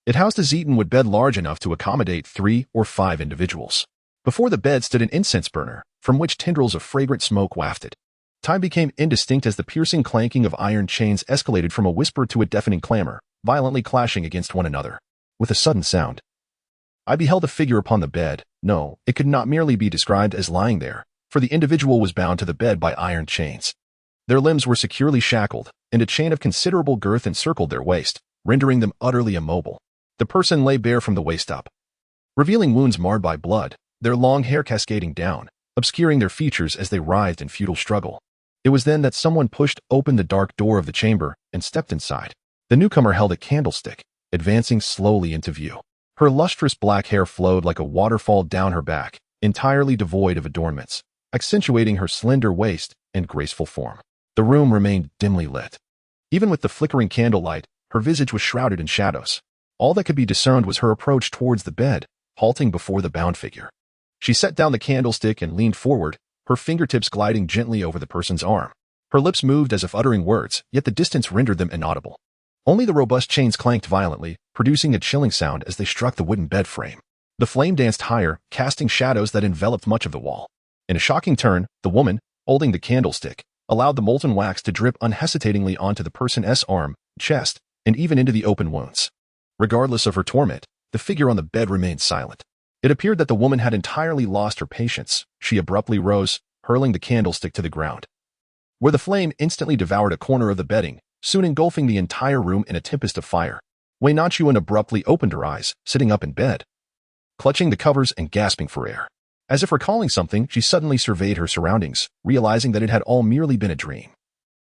it housed a Zeatonwood bed large enough to accommodate 3 or 5 individuals. Before the bed stood an incense burner, from which tendrils of fragrant smoke wafted. Time became indistinct as the piercing clanking of iron chains escalated from a whisper to a deafening clamor, violently clashing against one another. With a sudden sound, I beheld a figure upon the bed. No, it could not merely be described as lying there, for the individual was bound to the bed by iron chains. Their limbs were securely shackled, and a chain of considerable girth encircled their waist, rendering them utterly immobile. The person lay bare from the waist up, revealing wounds marred by blood, their long hair cascading down, obscuring their features as they writhed in futile struggle. It was then that someone pushed open the dark door of the chamber and stepped inside. The newcomer held a candlestick, advancing slowly into view. Her lustrous black hair flowed like a waterfall down her back, entirely devoid of adornments, accentuating her slender waist and graceful form. The room remained dimly lit. Even with the flickering candlelight, her visage was shrouded in shadows. All that could be discerned was her approach towards the bed, halting before the bound figure. She set down the candlestick and leaned forward, her fingertips gliding gently over the person's arm. Her lips moved as if uttering words, yet the distance rendered them inaudible. Only the robust chains clanked violently, producing a chilling sound as they struck the wooden bed frame. The flame danced higher, casting shadows that enveloped much of the wall. In a shocking turn, the woman, holding the candlestick, allowed the molten wax to drip unhesitatingly onto the person's arm, chest, and even into the open wounds. Regardless of her torment, the figure on the bed remained silent. It appeared that the woman had entirely lost her patience. She abruptly rose, hurling the candlestick to the ground, where the flame instantly devoured a corner of the bedding, soon engulfing the entire room in a tempest of fire. Wei Nanxun abruptly opened her eyes, sitting up in bed, clutching the covers and gasping for air. As if recalling something, she suddenly surveyed her surroundings, realizing that it had all merely been a dream.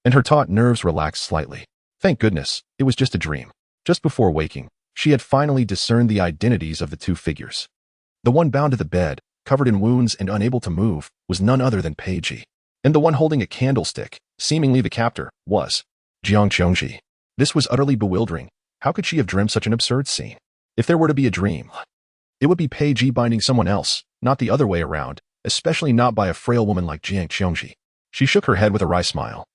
And her taut nerves relaxed slightly. Thank goodness, it was just a dream. Just before waking, she had finally discerned the identities of the 2 figures. The one bound to the bed, covered in wounds and unable to move, was none other than Pei Ji. And the one holding a candlestick, seemingly the captor, was Jiang Qiongji. This was utterly bewildering. How could she have dreamt such an absurd scene? If there were to be a dream, it would be Pei Ji binding someone else, not the other way around, especially not by a frail woman like Jiang Qiongji. She shook her head with a wry smile,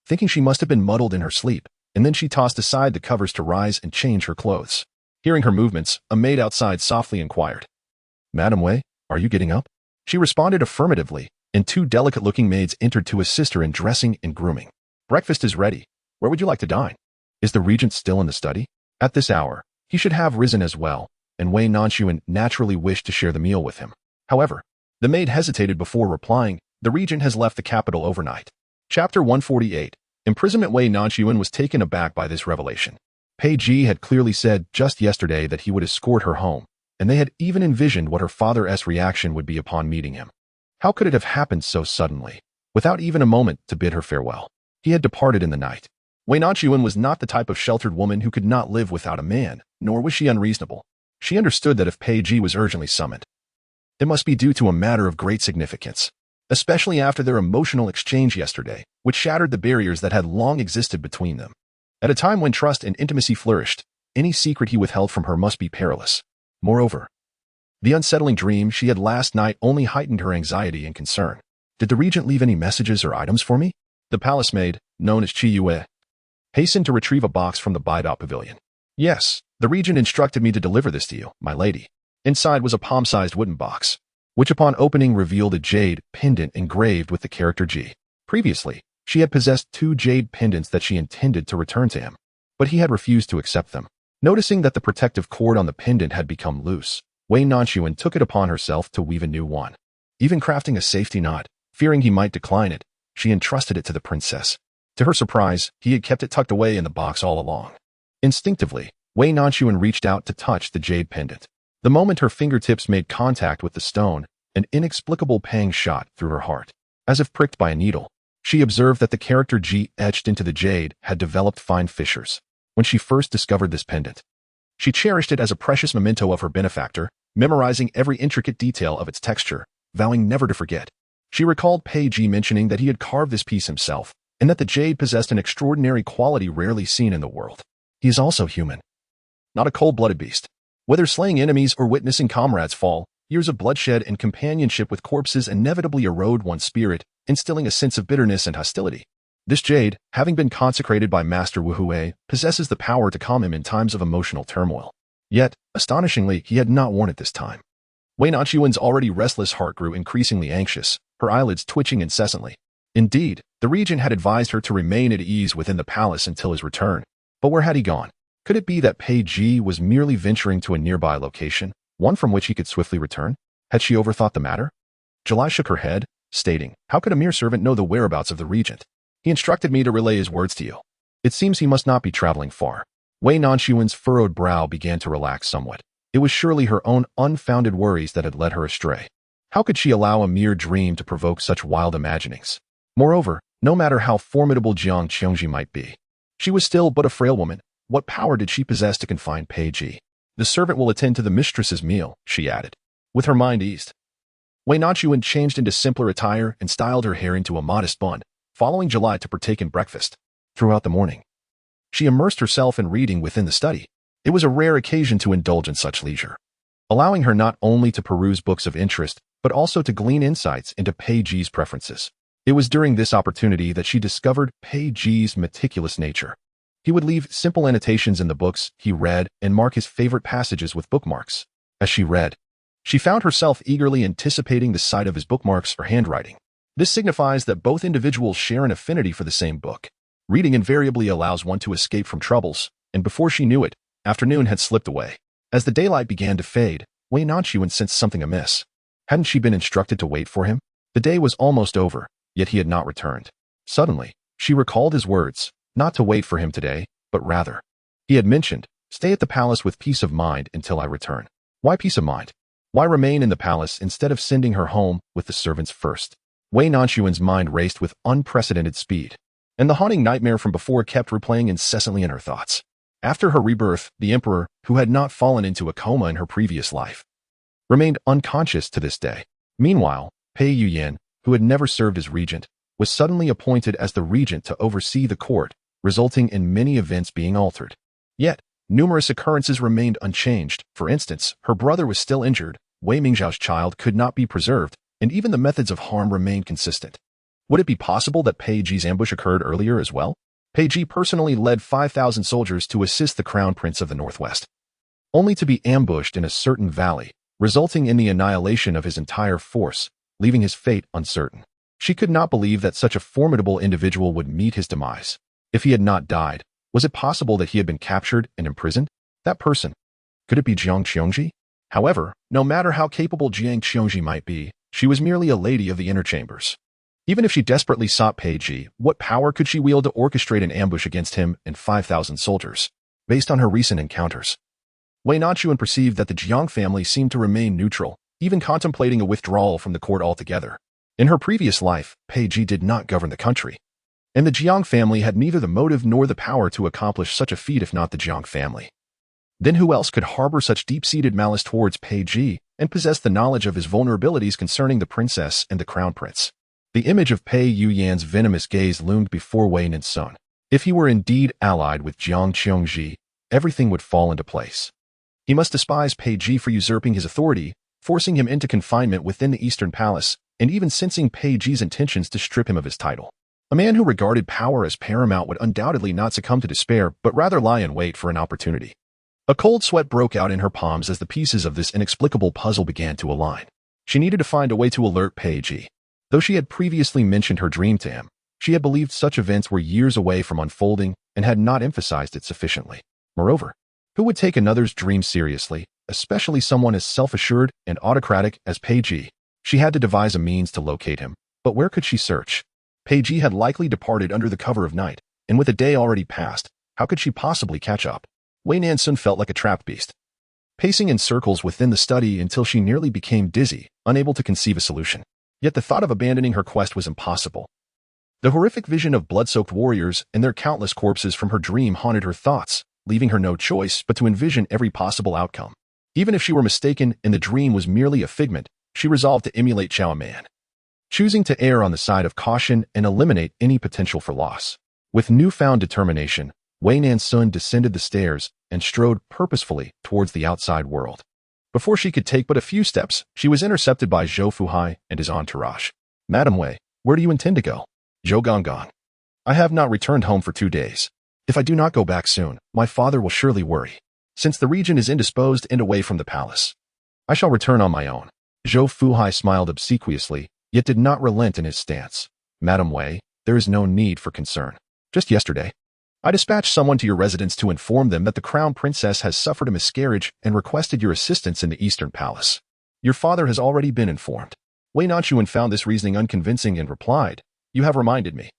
thinking she must have been muddled in her sleep, and then she tossed aside the covers to rise and change her clothes. Hearing her movements, a maid outside softly inquired, "Madam Wei, are you getting up?" She responded affirmatively, and 2 delicate-looking maids entered to assist her in dressing and grooming. "Breakfast is ready. Where would you like to dine? Is the regent still in the study?" At this hour, he should have risen as well, and Wei Nanxun naturally wished to share the meal with him. However, the maid hesitated before replying, "The regent has left the capital overnight." Chapter 148. Imprisonment. Wei Nanxun was taken aback by this revelation. Pei Ji had clearly said just yesterday that he would escort her home, and they had even envisioned what her father's reaction would be upon meeting him. How could it have happened so suddenly, without even a moment to bid her farewell? He had departed in the night. Wei Nanxun was not the type of sheltered woman who could not live without a man, nor was she unreasonable. She understood that if Pei Ji was urgently summoned, it must be due to a matter of great significance, especially after their emotional exchange yesterday, which shattered the barriers that had long existed between them. At a time when trust and intimacy flourished, any secret he withheld from her must be perilous. Moreover, the unsettling dream she had last night only heightened her anxiety and concern. Did the regent leave any messages or items for me? The palace maid, known as Qi Yue, hastened to retrieve a box from the Baidout pavilion. "Yes, the regent instructed me to deliver this to you, my lady." Inside was a palm-sized wooden box, which upon opening revealed a jade pendant engraved with the character G. Previously, she had possessed 2 jade pendants that she intended to return to him, but he had refused to accept them. Noticing that the protective cord on the pendant had become loose, Wei Nanxun took it upon herself to weave a new one. Even crafting a safety knot, fearing he might decline it, she entrusted it to the princess. To her surprise, he had kept it tucked away in the box all along. Instinctively, Wei Nanxun reached out to touch the jade pendant. The moment her fingertips made contact with the stone, an inexplicable pang shot through her heart. As if pricked by a needle, she observed that the character G etched into the jade had developed fine fissures. When she first discovered this pendant, she cherished it as a precious memento of her benefactor, memorizing every intricate detail of its texture, vowing never to forget. She recalled Pei Ji mentioning that he had carved this piece himself, and that the jade possessed an extraordinary quality rarely seen in the world. He is also human, not a cold-blooded beast. Whether slaying enemies or witnessing comrades fall, years of bloodshed and companionship with corpses inevitably erode one's spirit, instilling a sense of bitterness and hostility. This jade, having been consecrated by Master Wu Wei, possesses the power to calm him in times of emotional turmoil. Yet, astonishingly, he had not worn it this time. Wei Nanxun's already restless heart grew increasingly anxious, her eyelids twitching incessantly. Indeed, the regent had advised her to remain at ease within the palace until his return. But where had he gone? Could it be that Pei Ji was merely venturing to a nearby location, one from which he could swiftly return? Had she overthought the matter? July shook her head, stating, "How could a mere servant know the whereabouts of the regent? He instructed me to relay his words to you. It seems he must not be traveling far." Wei Nanxun's furrowed brow began to relax somewhat. It was surely her own unfounded worries that had led her astray. How could she allow a mere dream to provoke such wild imaginings? Moreover, no matter how formidable Jiang Qiongji might be, she was still but a frail woman. What power did she possess to confine Pei Ji? "The servant will attend to the mistress's meal," she added, with her mind eased. Wei Nanxun changed into simpler attire and styled her hair into a modest bun, following July to partake in breakfast. Throughout the morning, she immersed herself in reading within the study. It was a rare occasion to indulge in such leisure, allowing her not only to peruse books of interest, but also to glean insights into Pei Ji's preferences. It was during this opportunity that she discovered Pei Ji's meticulous nature. He would leave simple annotations in the books he read and mark his favorite passages with bookmarks. As she read, she found herself eagerly anticipating the sight of his bookmarks or handwriting. This signifies that both individuals share an affinity for the same book. Reading invariably allows one to escape from troubles, and before she knew it, afternoon had slipped away. As the daylight began to fade, Wei Nanxun sensed something amiss. Hadn't she been instructed to wait for him? The day was almost over, yet he had not returned. Suddenly, she recalled his words, not to wait for him today, but rather. He had mentioned, "Stay at the palace with peace of mind until I return." Why peace of mind? Why remain in the palace instead of sending her home with the servants first? Wei Nanxun's mind raced with unprecedented speed, and the haunting nightmare from before kept replaying incessantly in her thoughts. After her rebirth, the emperor, who had not fallen into a coma in her previous life, remained unconscious to this day. Meanwhile, Pei Yuyan, who had never served as regent, was suddenly appointed as the regent to oversee the court, resulting in many events being altered. Yet, numerous occurrences remained unchanged. For instance, her brother was still injured, Wei Mingzhao's child could not be preserved, and even the methods of harm remained consistent. Would it be possible that Pei Ji's ambush occurred earlier as well? Pei Ji personally led 5,000 soldiers to assist the crown prince of the northwest, only to be ambushed in a certain valley, resulting in the annihilation of his entire force, leaving his fate uncertain. She could not believe that such a formidable individual would meet his demise. If he had not died, was it possible that he had been captured and imprisoned? That person, could it be Jiang Qiongji? However, no matter how capable Jiang Qiongji might be, she was merely a lady of the inner chambers. Even if she desperately sought Pei Ji, what power could she wield to orchestrate an ambush against him and 5,000 soldiers? Based on her recent encounters, Wei Nanxun perceived that the Jiang family seemed to remain neutral, even contemplating a withdrawal from the court altogether. In her previous life, Pei Ji did not govern the country, and the Jiang family had neither the motive nor the power to accomplish such a feat if not the Jiang family. Then who else could harbor such deep-seated malice towards Pei Ji and possess the knowledge of his vulnerabilities concerning the princess and the crown prince? The image of Pei Yuyan's venomous gaze loomed before Wei Nanxun. If he were indeed allied with Jiang Qiongji, everything would fall into place. He must despise Pei Ji for usurping his authority, forcing him into confinement within the Eastern Palace, and even sensing Pei Ji's intentions to strip him of his title. A man who regarded power as paramount would undoubtedly not succumb to despair, but rather lie in wait for an opportunity. A cold sweat broke out in her palms as the pieces of this inexplicable puzzle began to align. She needed to find a way to alert Pei Ji. Though she had previously mentioned her dream to him, she had believed such events were years away from unfolding and had not emphasized it sufficiently. Moreover, who would take another's dream seriously, especially someone as self-assured and autocratic as Pei Ji? She had to devise a means to locate him, but where could she search? Pei Ji had likely departed under the cover of night, and with a day already past, how could she possibly catch up? Wei Nanxun felt like a trapped beast, pacing in circles within the study until she nearly became dizzy, unable to conceive a solution. Yet the thought of abandoning her quest was impossible. The horrific vision of blood-soaked warriors and their countless corpses from her dream haunted her thoughts, leaving her no choice but to envision every possible outcome. Even if she were mistaken and the dream was merely a figment, she resolved to emulate Chao Man. choosing to err on the side of caution and eliminate any potential for loss. With newfound determination, Wei Nanxun descended the stairs and strode purposefully towards the outside world. Before she could take but a few steps, she was intercepted by Zhou Fuhai and his entourage. "Madam Wei, where do you intend to go?" "Zhou Gongong. I have not returned home for 2 days. If I do not go back soon, my father will surely worry. Since the region is indisposed and away from the palace, I shall return on my own." Zhou Fuhai smiled obsequiously, yet did not relent in his stance. "Madam Wei, there is no need for concern. Just yesterday, I dispatched someone to your residence to inform them that the crown princess has suffered a miscarriage and requested your assistance in the Eastern Palace. Your father has already been informed." Wei Nanxun found this reasoning unconvincing and replied, "You have reminded me.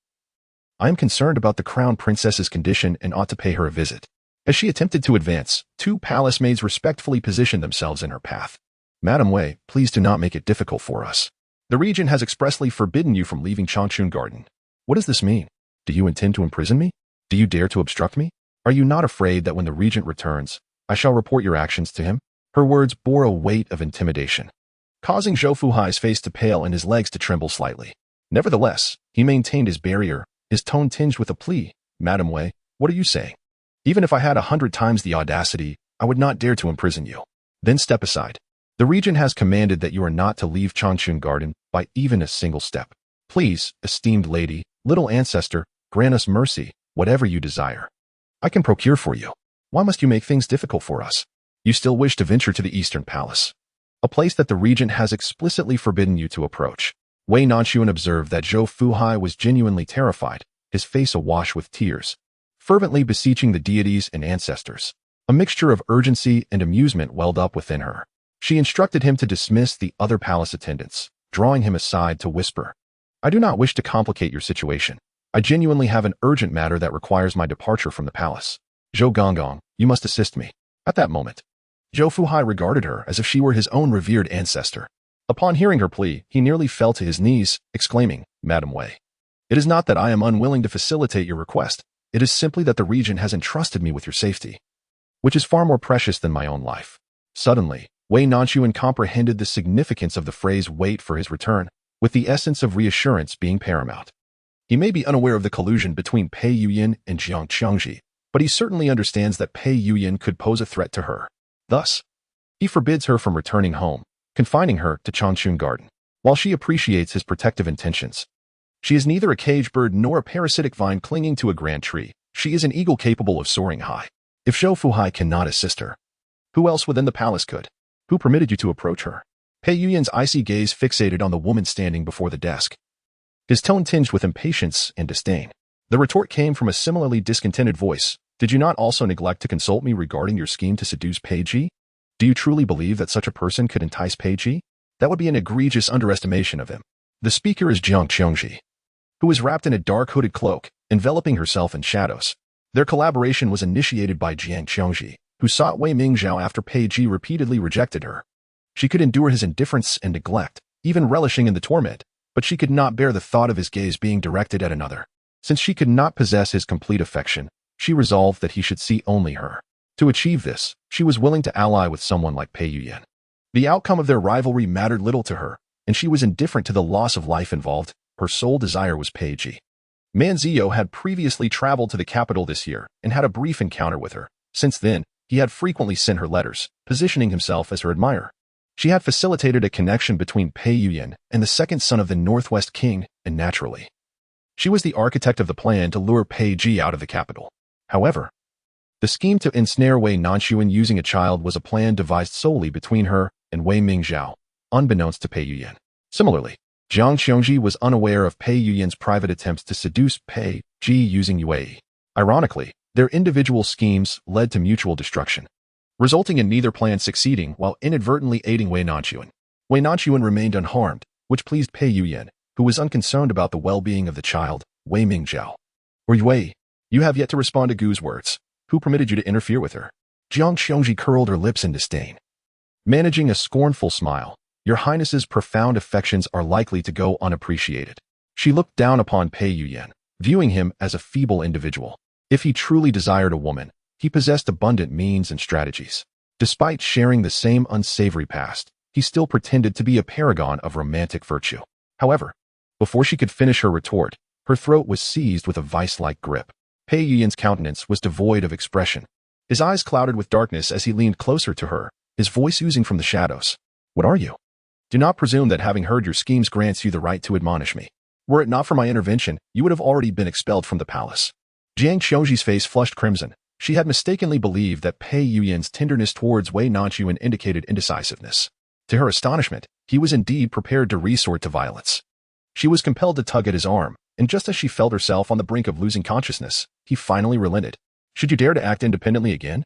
I am concerned about the crown princess's condition and ought to pay her a visit." As she attempted to advance, 2 palace maids respectfully positioned themselves in her path. "Madam Wei, please do not make it difficult for us. The regent has expressly forbidden you from leaving Changchun Garden. What does this mean? Do you intend to imprison me? Do you dare to obstruct me? Are you not afraid that when the regent returns, I shall report your actions to him?" Her words bore a weight of intimidation, causing Zhou Fuhai's face to pale and his legs to tremble slightly. Nevertheless, he maintained his barrier, his tone tinged with a plea. "Madam Wei, what are you saying? Even if I had 100 times the audacity, I would not dare to imprison you." "Then step aside. The regent has commanded that you are not to leave Changchun Garden by even a single step. Please, esteemed lady, little ancestor, grant us mercy, whatever you desire. I can procure for you. Why must you make things difficult for us? You still wish to venture to the Eastern Palace, a place that the regent has explicitly forbidden you to approach." Wei Nanxun observed that Zhou Fuhai was genuinely terrified, his face awash with tears, fervently beseeching the deities and ancestors. A mixture of urgency and amusement welled up within her. She instructed him to dismiss the other palace attendants, drawing him aside to whisper, "I do not wish to complicate your situation. I genuinely have an urgent matter that requires my departure from the palace. Zhou Gongong, you must assist me." At that moment, Zhou Fuhai regarded her as if she were his own revered ancestor. Upon hearing her plea, he nearly fell to his knees, exclaiming, "Madam Wei, it is not that I am unwilling to facilitate your request. It is simply that the regent has entrusted me with your safety, which is far more precious than my own life." Suddenly, Wei Nanxun comprehended the significance of the phrase "wait for his return," with the essence of reassurance being paramount. He may be unaware of the collusion between Pei Yuyan and Jiang Qiangji, but he certainly understands that Pei Yuyan could pose a threat to her. Thus, he forbids her from returning home, confining her to Changchun Garden. While she appreciates his protective intentions, she is neither a caged bird nor a parasitic vine clinging to a grand tree. She is an eagle capable of soaring high. If Zhou Fuhai cannot assist her, who else within the palace could? Who permitted you to approach her? Pei Yuyan's icy gaze fixated on the woman standing before the desk, his tone tinged with impatience and disdain. The retort came from a similarly discontented voice. "Did you not also neglect to consult me regarding your scheme to seduce Pei Ji? Do you truly believe that such a person could entice Pei Ji? That would be an egregious underestimation of him." The speaker is Jiang Qiangji, who is wrapped in a dark hooded cloak, enveloping herself in shadows. Their collaboration was initiated by Jiang Qiangji, who sought Wei Mingzhao after Pei Ji repeatedly rejected her. She could endure his indifference and neglect, even relishing in the torment, but she could not bear the thought of his gaze being directed at another. Since she could not possess his complete affection, she resolved that he should see only her. To achieve this, she was willing to ally with someone like Pei Yuyan. The outcome of their rivalry mattered little to her, and she was indifferent to the loss of life involved. Her sole desire was Pei Ji. Man Ziyou had previously traveled to the capital this year and had a brief encounter with her. Since then, he had frequently sent her letters, positioning himself as her admirer. She had facilitated a connection between Pei Yuyan and the second son of the Northwest King, and naturally, she was the architect of the plan to lure Pei Ji out of the capital. However, the scheme to ensnare Wei Nanxun using a child was a plan devised solely between her and Wei Mingzhao, unbeknownst to Pei Yuyan. Similarly, Jiang Qiangji was unaware of Pei Yuyan's private attempts to seduce Pei Ji using Yue. Ironically, their individual schemes led to mutual destruction, resulting in neither plan succeeding while inadvertently aiding Wei Nanxun. Wei Nanxun remained unharmed, which pleased Pei Yuyan, who was unconcerned about the well-being of the child, Wei Mingzhao. "Or Yue, you have yet to respond to Gu's words. Who permitted you to interfere with her?" Jiang Qiangji curled her lips in disdain, managing a scornful smile. "Your Highness's profound affections are likely to go unappreciated." She looked down upon Pei Yuyan, viewing him as a feeble individual. If he truly desired a woman, he possessed abundant means and strategies. Despite sharing the same unsavory past, he still pretended to be a paragon of romantic virtue. However, Before she could finish her retort, her throat was seized with a vice-like grip. Pei Yuyan's countenance was devoid of expression. His eyes clouded with darkness as he leaned closer to her, his voice oozing from the shadows. What are you? Do not presume that having heard your schemes grants you the right to admonish me. Were it not for my intervention, you would have already been expelled from the palace. Jiang Qiongji's face flushed crimson. She had mistakenly believed that Pei Yuyan's tenderness towards Wei Nanxun indicated indecisiveness. To her astonishment, he was indeed prepared to resort to violence. She was compelled to tug at his arm, and just as she felt herself on the brink of losing consciousness, he finally relented. Should you dare to act independently again?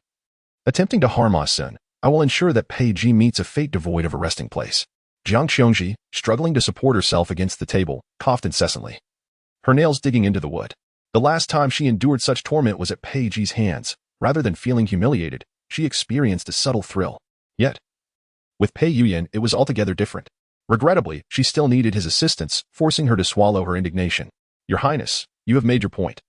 Attempting to harm us, I will ensure that Pei Ji meets a fate devoid of a resting place. Jiang Qiongji, struggling to support herself against the table, coughed incessantly, her nails digging into the wood. The last time she endured such torment was at Pei Ji's hands. Rather than feeling humiliated, she experienced a subtle thrill. Yet, with Pei Yuyan, it was altogether different. Regrettably, she still needed his assistance, forcing her to swallow her indignation. Your Highness, you have made your point.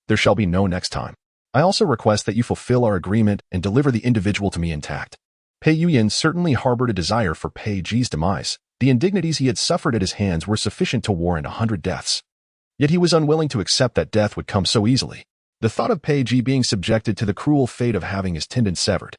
There shall be no next time. I also request that you fulfill our agreement and deliver the individual to me intact. Pei Yuyan certainly harbored a desire for Pei Ji's demise. The indignities he had suffered at his hands were sufficient to warrant 100 deaths. Yet he was unwilling to accept that death would come so easily. The thought of Pei Ji being subjected to the cruel fate of having his tendons severed,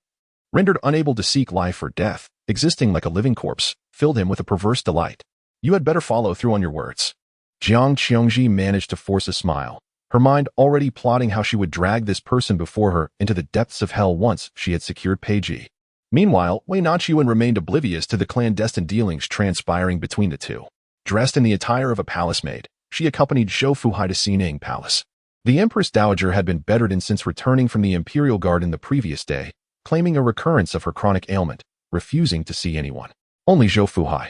rendered unable to seek life or death, existing like a living corpse, filled him with a perverse delight. You had better follow through on your words. Jiang Qiongji managed to force a smile, her mind already plotting how she would drag this person before her into the depths of hell once she had secured Pei Ji. Meanwhile, Wei Nanxun remained oblivious to the clandestine dealings transpiring between the two. Dressed in the attire of a palace maid, she accompanied Zhou Fuhai to Xining Palace. The Empress Dowager had been bedridden since returning from the Imperial Garden the previous day, claiming a recurrence of her chronic ailment, refusing to see anyone. Only Zhou Fuhai,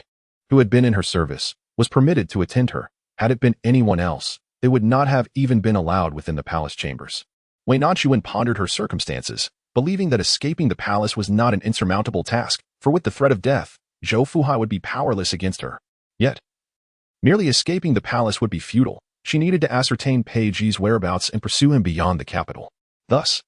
who had been in her service, was permitted to attend her. Had it been anyone else, they would not have even been allowed within the palace chambers. Wei Nanxun pondered her circumstances, believing that escaping the palace was not an insurmountable task, for with the threat of death, Zhou Fuhai would be powerless against her. Yet, merely escaping the palace would be futile. She needed to ascertain Pei Ji's whereabouts and pursue him beyond the capital. Thus,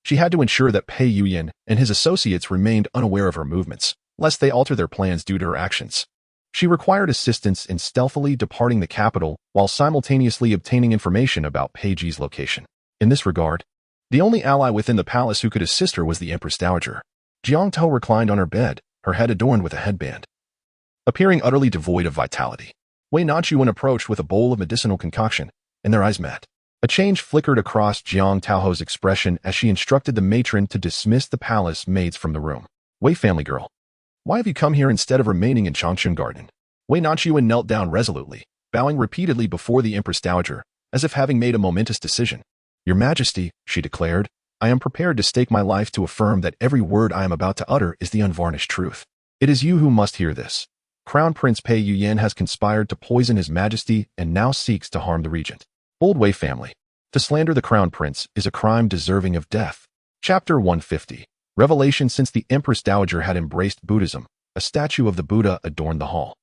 she had to ensure that Pei Yuyan and his associates remained unaware of her movements, lest they alter their plans due to her actions. She required assistance in stealthily departing the capital while simultaneously obtaining information about Pei Ji's location. In this regard, the only ally within the palace who could assist her was the Empress Dowager. Jiang Tao reclined on her bed, her head adorned with a headband. Appearing utterly devoid of vitality, Wei Nanxun approached with a bowl of medicinal concoction, and their eyes met. A change flickered across Jiang Tao's expression as she instructed the matron to dismiss the palace maids from the room. Wei family girl, why have you come here instead of remaining in Changchun Garden? Wei Nanxun knelt down resolutely, bowing repeatedly before the Empress Dowager, as if having made a momentous decision. Your Majesty, she declared, I am prepared to stake my life to affirm that every word I am about to utter is the unvarnished truth. It is you who must hear this. Crown Prince Pei Yuyan has conspired to poison His Majesty and now seeks to harm the regent. Old Wei family. To slander the Crown Prince is a crime deserving of death. Chapter 150. Revelation. Since the Empress Dowager had embraced Buddhism, a statue of the Buddha adorned the hall.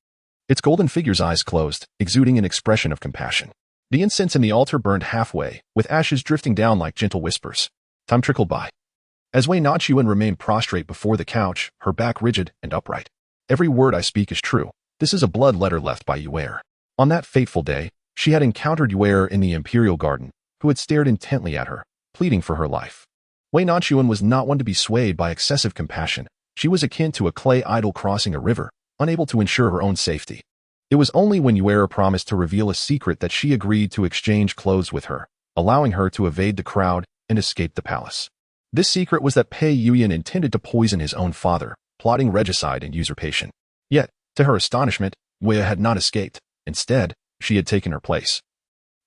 Its golden figure's eyes closed, exuding an expression of compassion. The incense in the altar burned halfway, with ashes drifting down like gentle whispers. Time trickled by. As Wei Nanxun remained prostrate before the couch, her back rigid and upright. Every word I speak is true. This is a blood letter left by Yuer. On that fateful day, she had encountered Yuer in the Imperial Garden, who had stared intently at her, pleading for her life. Wei Nanxun was not one to be swayed by excessive compassion. She was akin to a clay idol crossing a river, unable to ensure her own safety. It was only when Yuer promised to reveal a secret that she agreed to exchange clothes with her, allowing her to evade the crowd and escape the palace. This secret was that Pei Yuyan intended to poison his own father, plotting regicide and usurpation. Yet, to her astonishment, Wei had not escaped. Instead, she had taken her place,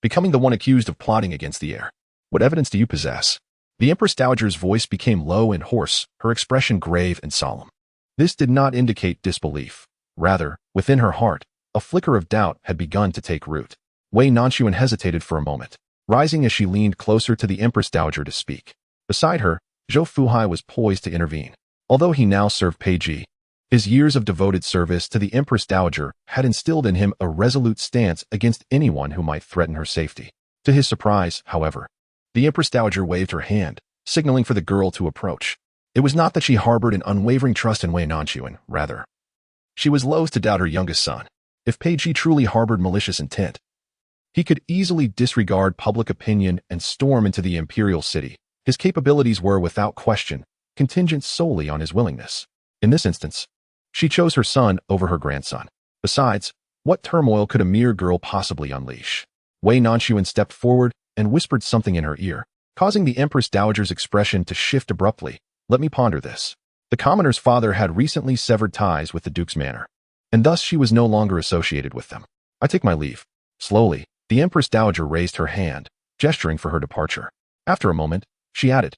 becoming the one accused of plotting against the heir. What evidence do you possess? The Empress Dowager's voice became low and hoarse, her expression grave and solemn. This did not indicate disbelief. Rather, within her heart, a flicker of doubt had begun to take root. Wei Nanxun hesitated for a moment, rising as she leaned closer to the Empress Dowager to speak. Beside her, Zhou Fuhai was poised to intervene. Although he now served Pei Ji, his years of devoted service to the Empress Dowager had instilled in him a resolute stance against anyone who might threaten her safety. To his surprise, however, the Empress Dowager waved her hand, signaling for the girl to approach. It was not that she harbored an unwavering trust in Wei Nanxun, rather, she was loath to doubt her youngest son. If Pei Ji truly harbored malicious intent, he could easily disregard public opinion and storm into the imperial city. His capabilities were, without question, contingent solely on his willingness. In this instance, she chose her son over her grandson. Besides, what turmoil could a mere girl possibly unleash? Wei Nanxun stepped forward and whispered something in her ear, causing the Empress Dowager's expression to shift abruptly. Let me ponder this. The commoner's father had recently severed ties with the Duke's manor, and thus she was no longer associated with them. I take my leave. Slowly, the Empress Dowager raised her hand, gesturing for her departure. After a moment, she added,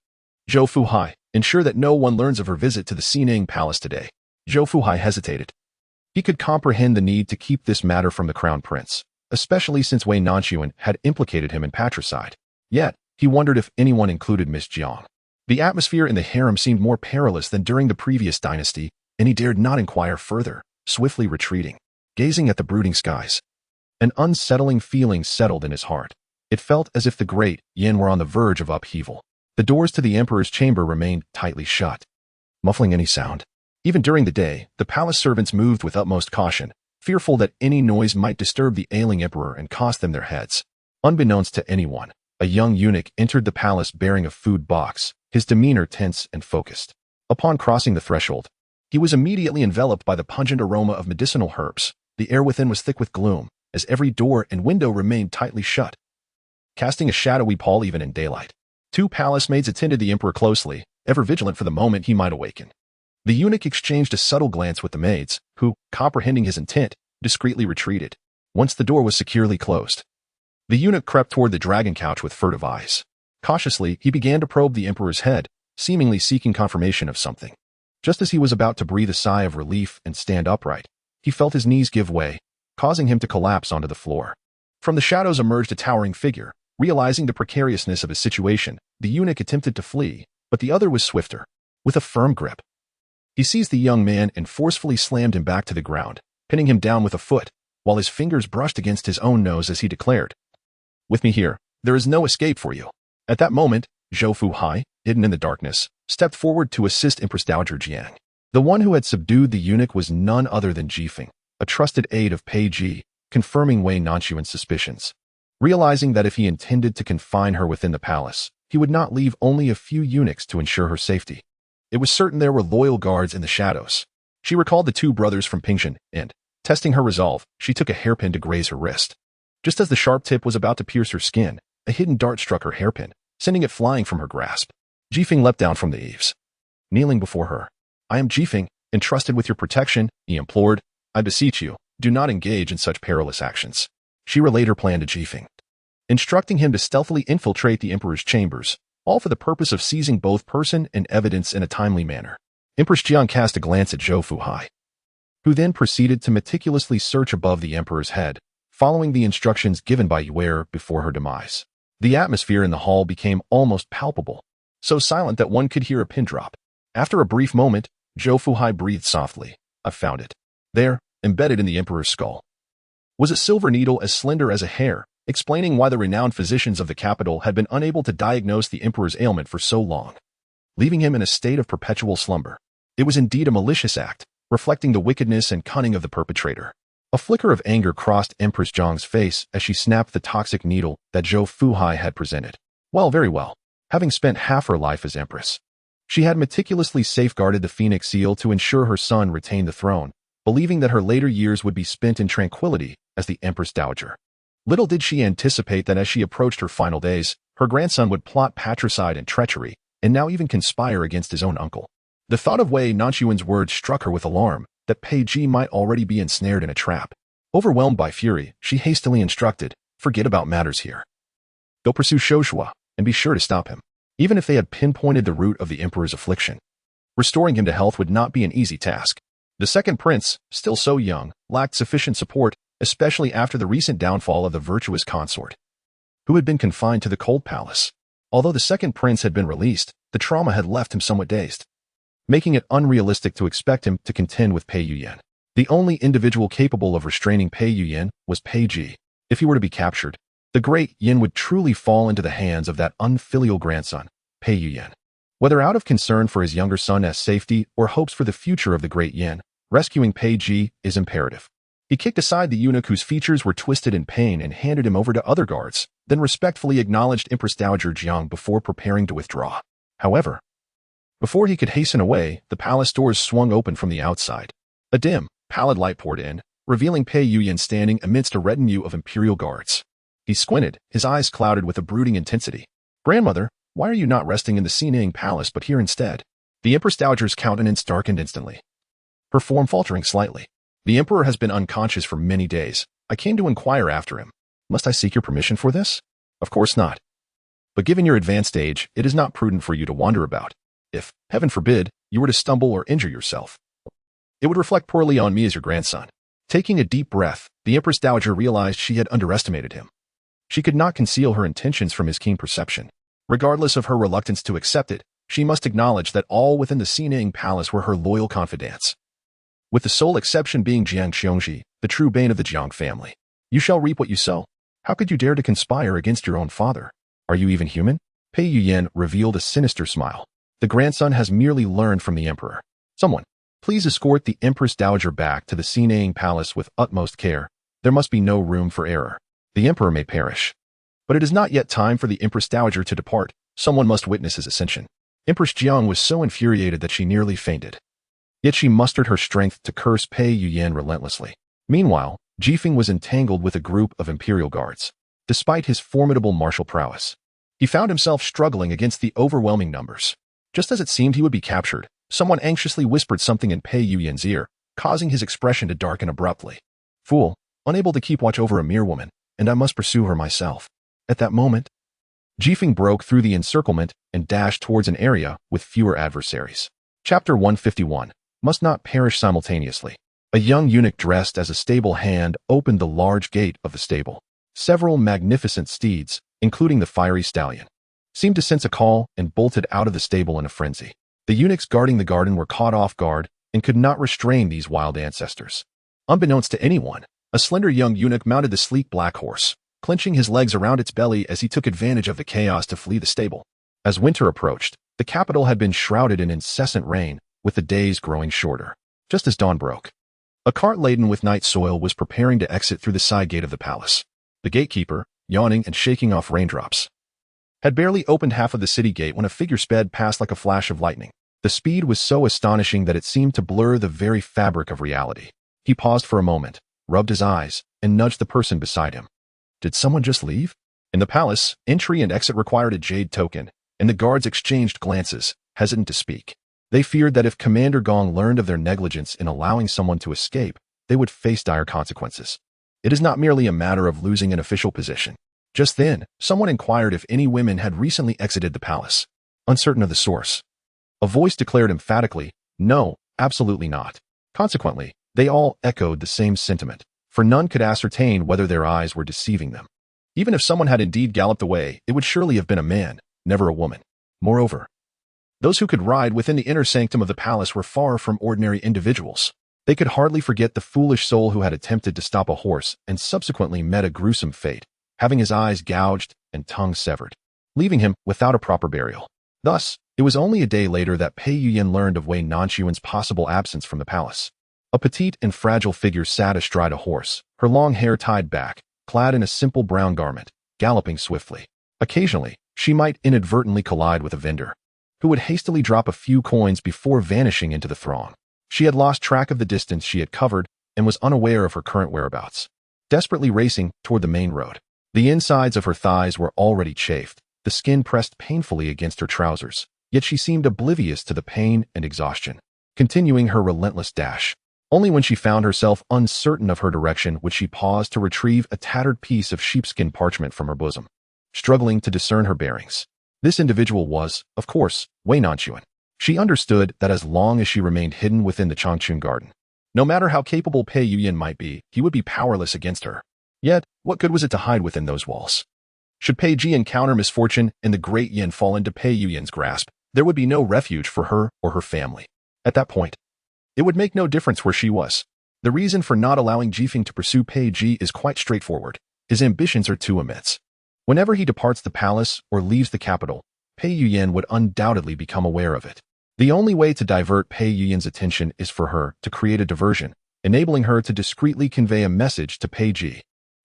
Zhou Fuhai, ensure that no one learns of her visit to the Xining Palace today. Zhou Fuhai hesitated. He could comprehend the need to keep this matter from the Crown Prince, especially since Wei Nanxun had implicated him in patricide. Yet, he wondered if anyone included Miss Jiang. The atmosphere in the harem seemed more perilous than during the previous dynasty, and he dared not inquire further, swiftly retreating, gazing at the brooding skies. An unsettling feeling settled in his heart. It felt as if the great Yin were on the verge of upheaval. The doors to the emperor's chamber remained tightly shut, muffling any sound. Even during the day, the palace servants moved with utmost caution, fearful that any noise might disturb the ailing emperor and cost them their heads. Unbeknownst to anyone, a young eunuch entered the palace bearing a food box, his demeanor tense and focused. Upon crossing the threshold, he was immediately enveloped by the pungent aroma of medicinal herbs. The air within was thick with gloom, as every door and window remained tightly shut, casting a shadowy pall even in daylight. 2 palace maids attended the emperor closely, ever vigilant for the moment he might awaken. The eunuch exchanged a subtle glance with the maids, who, comprehending his intent, discreetly retreated. Once the door was securely closed, the eunuch crept toward the dragon couch with furtive eyes. Cautiously, he began to probe the emperor's head, seemingly seeking confirmation of something. Just as he was about to breathe a sigh of relief and stand upright, he felt his knees give way, causing him to collapse onto the floor. From the shadows emerged a towering figure. Realizing the precariousness of his situation, the eunuch attempted to flee, but the other was swifter. With a firm grip, he seized the young man and forcefully slammed him back to the ground, pinning him down with a foot, while his fingers brushed against his own nose as he declared, With me here, there is no escape for you. At that moment, Zhou Fuhai, hidden in the darkness, stepped forward to assist Empress Dowager Jiang. The one who had subdued the eunuch was none other than Jifeng, a trusted aide of Pei Ji, confirming Wei Nanxun's suspicions. Realizing that if he intended to confine her within the palace, he would not leave only a few eunuchs to ensure her safety. It was certain there were loyal guards in the shadows. She recalled the 2 brothers from Pingshan, and, testing her resolve, she took a hairpin to graze her wrist. Just as the sharp tip was about to pierce her skin, a hidden dart struck her hairpin, sending it flying from her grasp. Jifeng leapt down from the eaves. Kneeling before her, I am Jifeng, entrusted with your protection, he implored. I beseech you, do not engage in such perilous actions. She relayed her plan to Jifeng, instructing him to stealthily infiltrate the emperor's chambers, all for the purpose of seizing both person and evidence in a timely manner. Empress Jiang cast a glance at Zhou Fuhai, who then proceeded to meticulously search above the emperor's head, following the instructions given by Yue before her demise. The atmosphere in the hall became almost palpable, so silent that one could hear a pin drop. After a brief moment, Zhou Fuhai breathed softly. I've found it. There, embedded in the emperor's skull, was a silver needle as slender as a hair, explaining why the renowned physicians of the capital had been unable to diagnose the emperor's ailment for so long, leaving him in a state of perpetual slumber. It was indeed a malicious act, reflecting the wickedness and cunning of the perpetrator. A flicker of anger crossed Empress Jiang's face as she snapped the toxic needle that Zhou Fuhai had presented. Well, very well. Having spent half her life as empress, she had meticulously safeguarded the Phoenix Seal to ensure her son retained the throne, believing that her later years would be spent in tranquility as the Empress Dowager. Little did she anticipate that as she approached her final days, her grandson would plot patricide and treachery, and now even conspire against his own uncle. The thought of Wei Nanxun's words struck her with alarm, that Pei Ji might already be ensnared in a trap. Overwhelmed by fury, she hastily instructed, forget about matters here. Go pursue Shoshua, and be sure to stop him. Even if they had pinpointed the root of the emperor's affliction, restoring him to health would not be an easy task. The second prince, still so young, lacked sufficient support, especially after the recent downfall of the virtuous consort, who had been confined to the cold palace. Although the second prince had been released, the trauma had left him somewhat dazed, making it unrealistic to expect him to contend with Pei Yuyan. The only individual capable of restraining Pei Yuyan was Pei Ji. If he were to be captured, the great Yin would truly fall into the hands of that unfilial grandson, Pei Yuyan. Whether out of concern for his younger son's safety or hopes for the future of the great Yin, rescuing Pei Ji is imperative. He kicked aside the eunuch whose features were twisted in pain and handed him over to other guards, then respectfully acknowledged Empress Dowager Jiang before preparing to withdraw. However, before he could hasten away, the palace doors swung open from the outside. A dim, pallid light poured in, revealing Pei Yuyan standing amidst a retinue of imperial guards. He squinted, his eyes clouded with a brooding intensity. "Grandmother, why are you not resting in the Xinang Palace but here instead?" The Empress Dowager's countenance darkened instantly, her form faltering slightly. "The Emperor has been unconscious for many days. I came to inquire after him. Must I seek your permission for this?" "Of course not. But given your advanced age, it is not prudent for you to wander about. If, heaven forbid, you were to stumble or injure yourself, it would reflect poorly on me as your grandson." Taking a deep breath, the Empress Dowager realized she had underestimated him. She could not conceal her intentions from his keen perception. Regardless of her reluctance to accept it, she must acknowledge that all within the Xinang Palace were her loyal confidants, with the sole exception being Jiang Xiongji, the true bane of the Jiang family. "You shall reap what you sow. How could you dare to conspire against your own father? Are you even human?" Pei Yuyan revealed a sinister smile. "The grandson has merely learned from the emperor. Someone, please escort the Empress Dowager back to the Xinang Palace with utmost care. There must be no room for error. The emperor may perish, but it is not yet time for the Empress Dowager to depart. Someone must witness his ascension." Empress Jiang was so infuriated that she nearly fainted. Yet she mustered her strength to curse Pei Yuyan relentlessly. Meanwhile, Jifeng was entangled with a group of imperial guards. Despite his formidable martial prowess, he found himself struggling against the overwhelming numbers. Just as it seemed he would be captured, someone anxiously whispered something in Pei Yuyan's ear, causing his expression to darken abruptly. "Fool, unable to keep watch over a mere woman, and I must pursue her myself." At that moment, Jifeng broke through the encirclement and dashed towards an area with fewer adversaries. Chapter 151. Must not perish simultaneously. A young eunuch dressed as a stable hand opened the large gate of the stable. Several magnificent steeds, including the fiery stallion, seemed to sense a call and bolted out of the stable in a frenzy. The eunuchs guarding the garden were caught off guard and could not restrain these wild ancestors. Unbeknownst to anyone, a slender young eunuch mounted the sleek black horse, clenching his legs around its belly as he took advantage of the chaos to flee the stable. As winter approached, the capital had been shrouded in incessant rain, with the days growing shorter. Just as dawn broke, a cart laden with night soil was preparing to exit through the side gate of the palace. The gatekeeper, yawning and shaking off raindrops, had barely opened half of the city gate when a figure sped past like a flash of lightning. The speed was so astonishing that it seemed to blur the very fabric of reality. He paused for a moment, rubbed his eyes, and nudged the person beside him. Did someone just leave? In the palace, entry and exit required a jade token, and the guards exchanged glances, hesitant to speak. They feared that if Commander Gong learned of their negligence in allowing someone to escape, they would face dire consequences. It is not merely a matter of losing an official position. Just then, someone inquired if any women had recently exited the palace. Uncertain of the source, a voice declared emphatically, "No, absolutely not." Consequently, they all echoed the same sentiment, for none could ascertain whether their eyes were deceiving them. Even if someone had indeed galloped away, it would surely have been a man, never a woman. Moreover, those who could ride within the inner sanctum of the palace were far from ordinary individuals. They could hardly forget the foolish soul who had attempted to stop a horse and subsequently met a gruesome fate, having his eyes gouged and tongue severed, leaving him without a proper burial. Thus, it was only a day later that Pei Yuyan learned of Wei Nanxun's possible absence from the palace. A petite and fragile figure sat astride a horse, her long hair tied back, clad in a simple brown garment, galloping swiftly. Occasionally, she might inadvertently collide with a vendor, who would hastily drop a few coins before vanishing into the throng. She had lost track of the distance she had covered and was unaware of her current whereabouts. Desperately racing toward the main road, the insides of her thighs were already chafed, the skin pressed painfully against her trousers, yet she seemed oblivious to the pain and exhaustion, continuing her relentless dash. Only when she found herself uncertain of her direction would she pause to retrieve a tattered piece of sheepskin parchment from her bosom, struggling to discern her bearings. This individual was, of course, Wei Nanxun. She understood that as long as she remained hidden within the Changchun garden, no matter how capable Pei Yuyan might be, he would be powerless against her. Yet, what good was it to hide within those walls? Should Pei Ji encounter misfortune and the great Yin fall into Pei Yuyan's grasp, there would be no refuge for her or her family. At that point, it would make no difference where she was. The reason for not allowing Jifeng to pursue Pei Ji is quite straightforward. His ambitions are too immense. Whenever he departs the palace or leaves the capital, Pei Yuyan would undoubtedly become aware of it. The only way to divert Pei Yuyan's attention is for her to create a diversion, enabling her to discreetly convey a message to Pei Ji.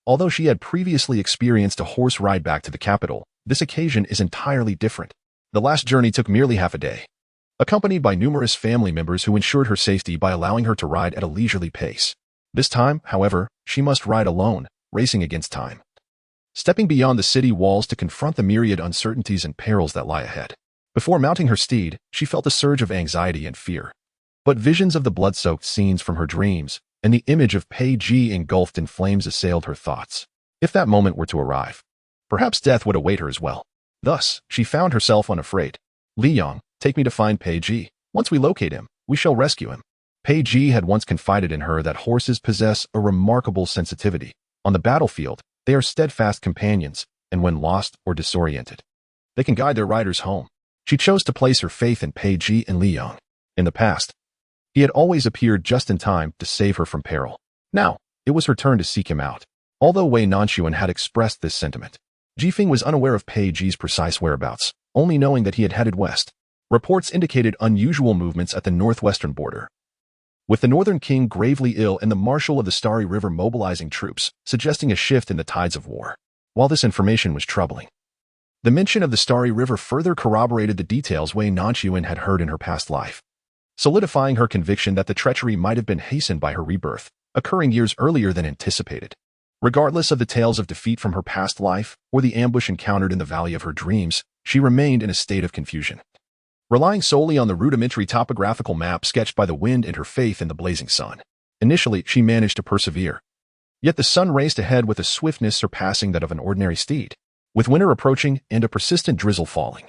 Although she had previously experienced a horse ride back to the capital, this occasion is entirely different. The last journey took merely half a day, accompanied by numerous family members who ensured her safety by allowing her to ride at a leisurely pace. This time, however, she must ride alone, racing against time, stepping beyond the city walls to confront the myriad uncertainties and perils that lie ahead. Before mounting her steed, she felt a surge of anxiety and fear. But visions of the blood-soaked scenes from her dreams and the image of Pei Ji engulfed in flames assailed her thoughts. If that moment were to arrive, perhaps death would await her as well. Thus, she found herself unafraid. "Li Yang, take me to find Pei Ji. Once we locate him, we shall rescue him." Pei Ji had once confided in her that horses possess a remarkable sensitivity. On the battlefield, they are steadfast companions, and when lost or disoriented, they can guide their riders home. She chose to place her faith in Pei Ji and Li Yang. In the past, he had always appeared just in time to save her from peril. Now, it was her turn to seek him out. Although Wei Nanxun had expressed this sentiment, Jifeng was unaware of Pei Ji's precise whereabouts, only knowing that he had headed west. Reports indicated unusual movements at the northwestern border, with the northern king gravely ill and the marshal of the Starry River mobilizing troops, suggesting a shift in the tides of war. While this information was troubling, the mention of the Starry River further corroborated the details Wei Nanxun had heard in her past life, solidifying her conviction that the treachery might have been hastened by her rebirth, occurring years earlier than anticipated. Regardless of the tales of defeat from her past life or the ambush encountered in the valley of her dreams, she remained in a state of confusion, relying solely on the rudimentary topographical map sketched by the wind and her faith in the blazing sun. Initially, she managed to persevere. Yet the sun raced ahead with a swiftness surpassing that of an ordinary steed. With winter approaching and a persistent drizzle falling,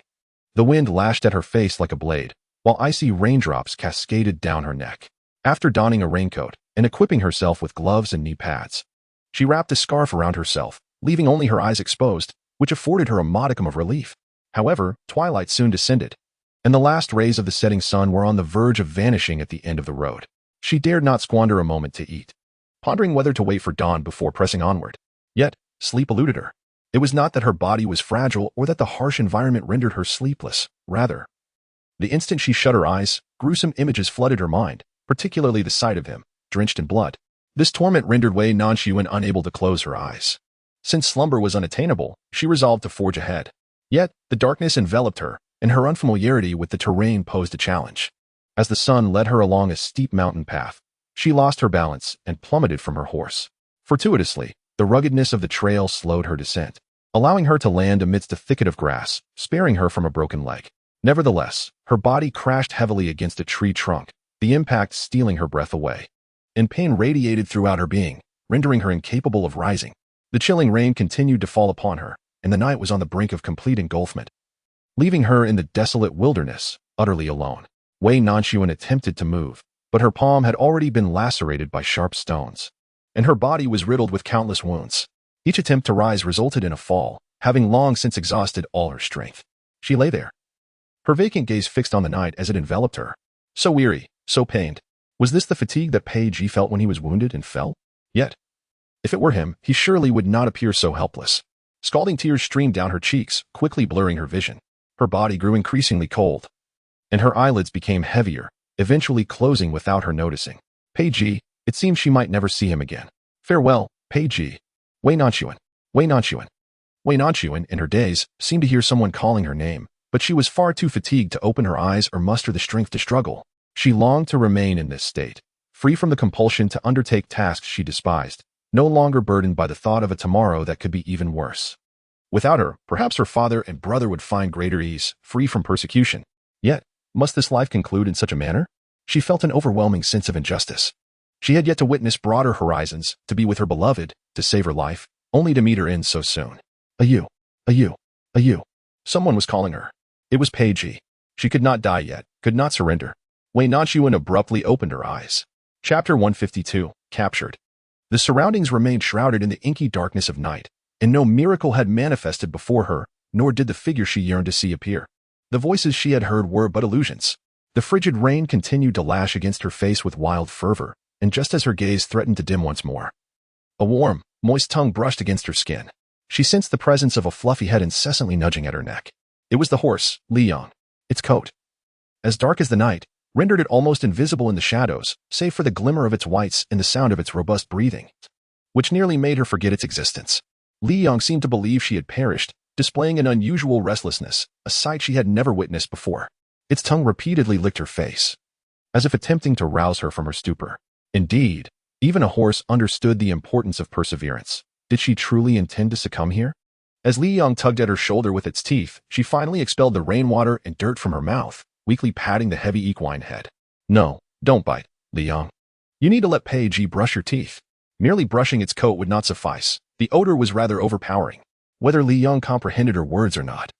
the wind lashed at her face like a blade, while icy raindrops cascaded down her neck. After donning a raincoat and equipping herself with gloves and knee pads, she wrapped a scarf around herself, leaving only her eyes exposed, which afforded her a modicum of relief. However, twilight soon descended, and the last rays of the setting sun were on the verge of vanishing at the end of the road. She dared not squander a moment to eat, pondering whether to wait for dawn before pressing onward. Yet, sleep eluded her. It was not that her body was fragile or that the harsh environment rendered her sleepless. Rather, the instant she shut her eyes, gruesome images flooded her mind, particularly the sight of him, drenched in blood. This torment rendered Wei Nanxun unable to close her eyes. Since slumber was unattainable, she resolved to forge ahead. Yet, the darkness enveloped her, and her unfamiliarity with the terrain posed a challenge. As the sun led her along a steep mountain path, she lost her balance and plummeted from her horse. Fortuitously, the ruggedness of the trail slowed her descent, allowing her to land amidst a thicket of grass, sparing her from a broken leg. Nevertheless, her body crashed heavily against a tree trunk, the impact stealing her breath away. And pain radiated throughout her being, rendering her incapable of rising. The chilling rain continued to fall upon her, and the night was on the brink of complete engulfment, leaving her in the desolate wilderness, utterly alone. Wei Nanxun attempted to move, but her palm had already been lacerated by sharp stones, and her body was riddled with countless wounds. Each attempt to rise resulted in a fall, having long since exhausted all her strength. She lay there, her vacant gaze fixed on the night as it enveloped her. So weary, so pained. Was this the fatigue that Pei Ji felt when he was wounded and fell? Yet, if it were him, he surely would not appear so helpless. Scalding tears streamed down her cheeks, quickly blurring her vision. Her body grew increasingly cold, and her eyelids became heavier, eventually closing without her noticing. Pei Ji, it seemed she might never see him again. Farewell, Pei Ji. Wei Nanxun. Wei Nanxun. Wei Nanxun, in her daze, seemed to hear someone calling her name, but she was far too fatigued to open her eyes or muster the strength to struggle. She longed to remain in this state, free from the compulsion to undertake tasks she despised, no longer burdened by the thought of a tomorrow that could be even worse. Without her, perhaps her father and brother would find greater ease, free from persecution. Yet, must this life conclude in such a manner? She felt an overwhelming sense of injustice. She had yet to witness broader horizons, to be with her beloved, to save her life, only to meet her end so soon. Ayu, Ayu, Ayu. Someone was calling her. It was Pei Ji. She could not die yet, could not surrender. Wei Nanxun abruptly opened her eyes. Chapter 152, Captured. The surroundings remained shrouded in the inky darkness of night, and no miracle had manifested before her, nor did the figure she yearned to see appear. The voices she had heard were but illusions. The frigid rain continued to lash against her face with wild fervor, and just as her gaze threatened to dim once more, a warm, moist tongue brushed against her skin. She sensed the presence of a fluffy head incessantly nudging at her neck. It was the horse, Li Yang. Its coat, as dark as the night, rendered it almost invisible in the shadows, save for the glimmer of its whites and the sound of its robust breathing, which nearly made her forget its existence. Li Yang seemed to believe she had perished, displaying an unusual restlessness, a sight she had never witnessed before. Its tongue repeatedly licked her face, as if attempting to rouse her from her stupor. Indeed, even a horse understood the importance of perseverance. Did she truly intend to succumb here? As Li Yang tugged at her shoulder with its teeth, she finally expelled the rainwater and dirt from her mouth, weakly patting the heavy equine head. No, don't bite, Li Yang. You need to let Pei Ji brush your teeth. Merely brushing its coat would not suffice. The odor was rather overpowering, whether Li Yang comprehended her words or not.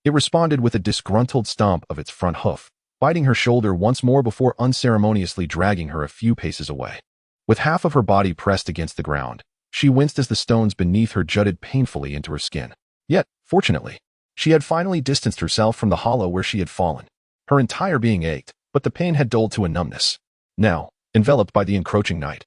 It responded with a disgruntled stomp of its front hoof, biting her shoulder once more before unceremoniously dragging her a few paces away. With half of her body pressed against the ground, she winced as the stones beneath her jutted painfully into her skin. Yet, fortunately, she had finally distanced herself from the hollow where she had fallen. Her entire being ached, but the pain had dulled to a numbness. Now, enveloped by the encroaching night,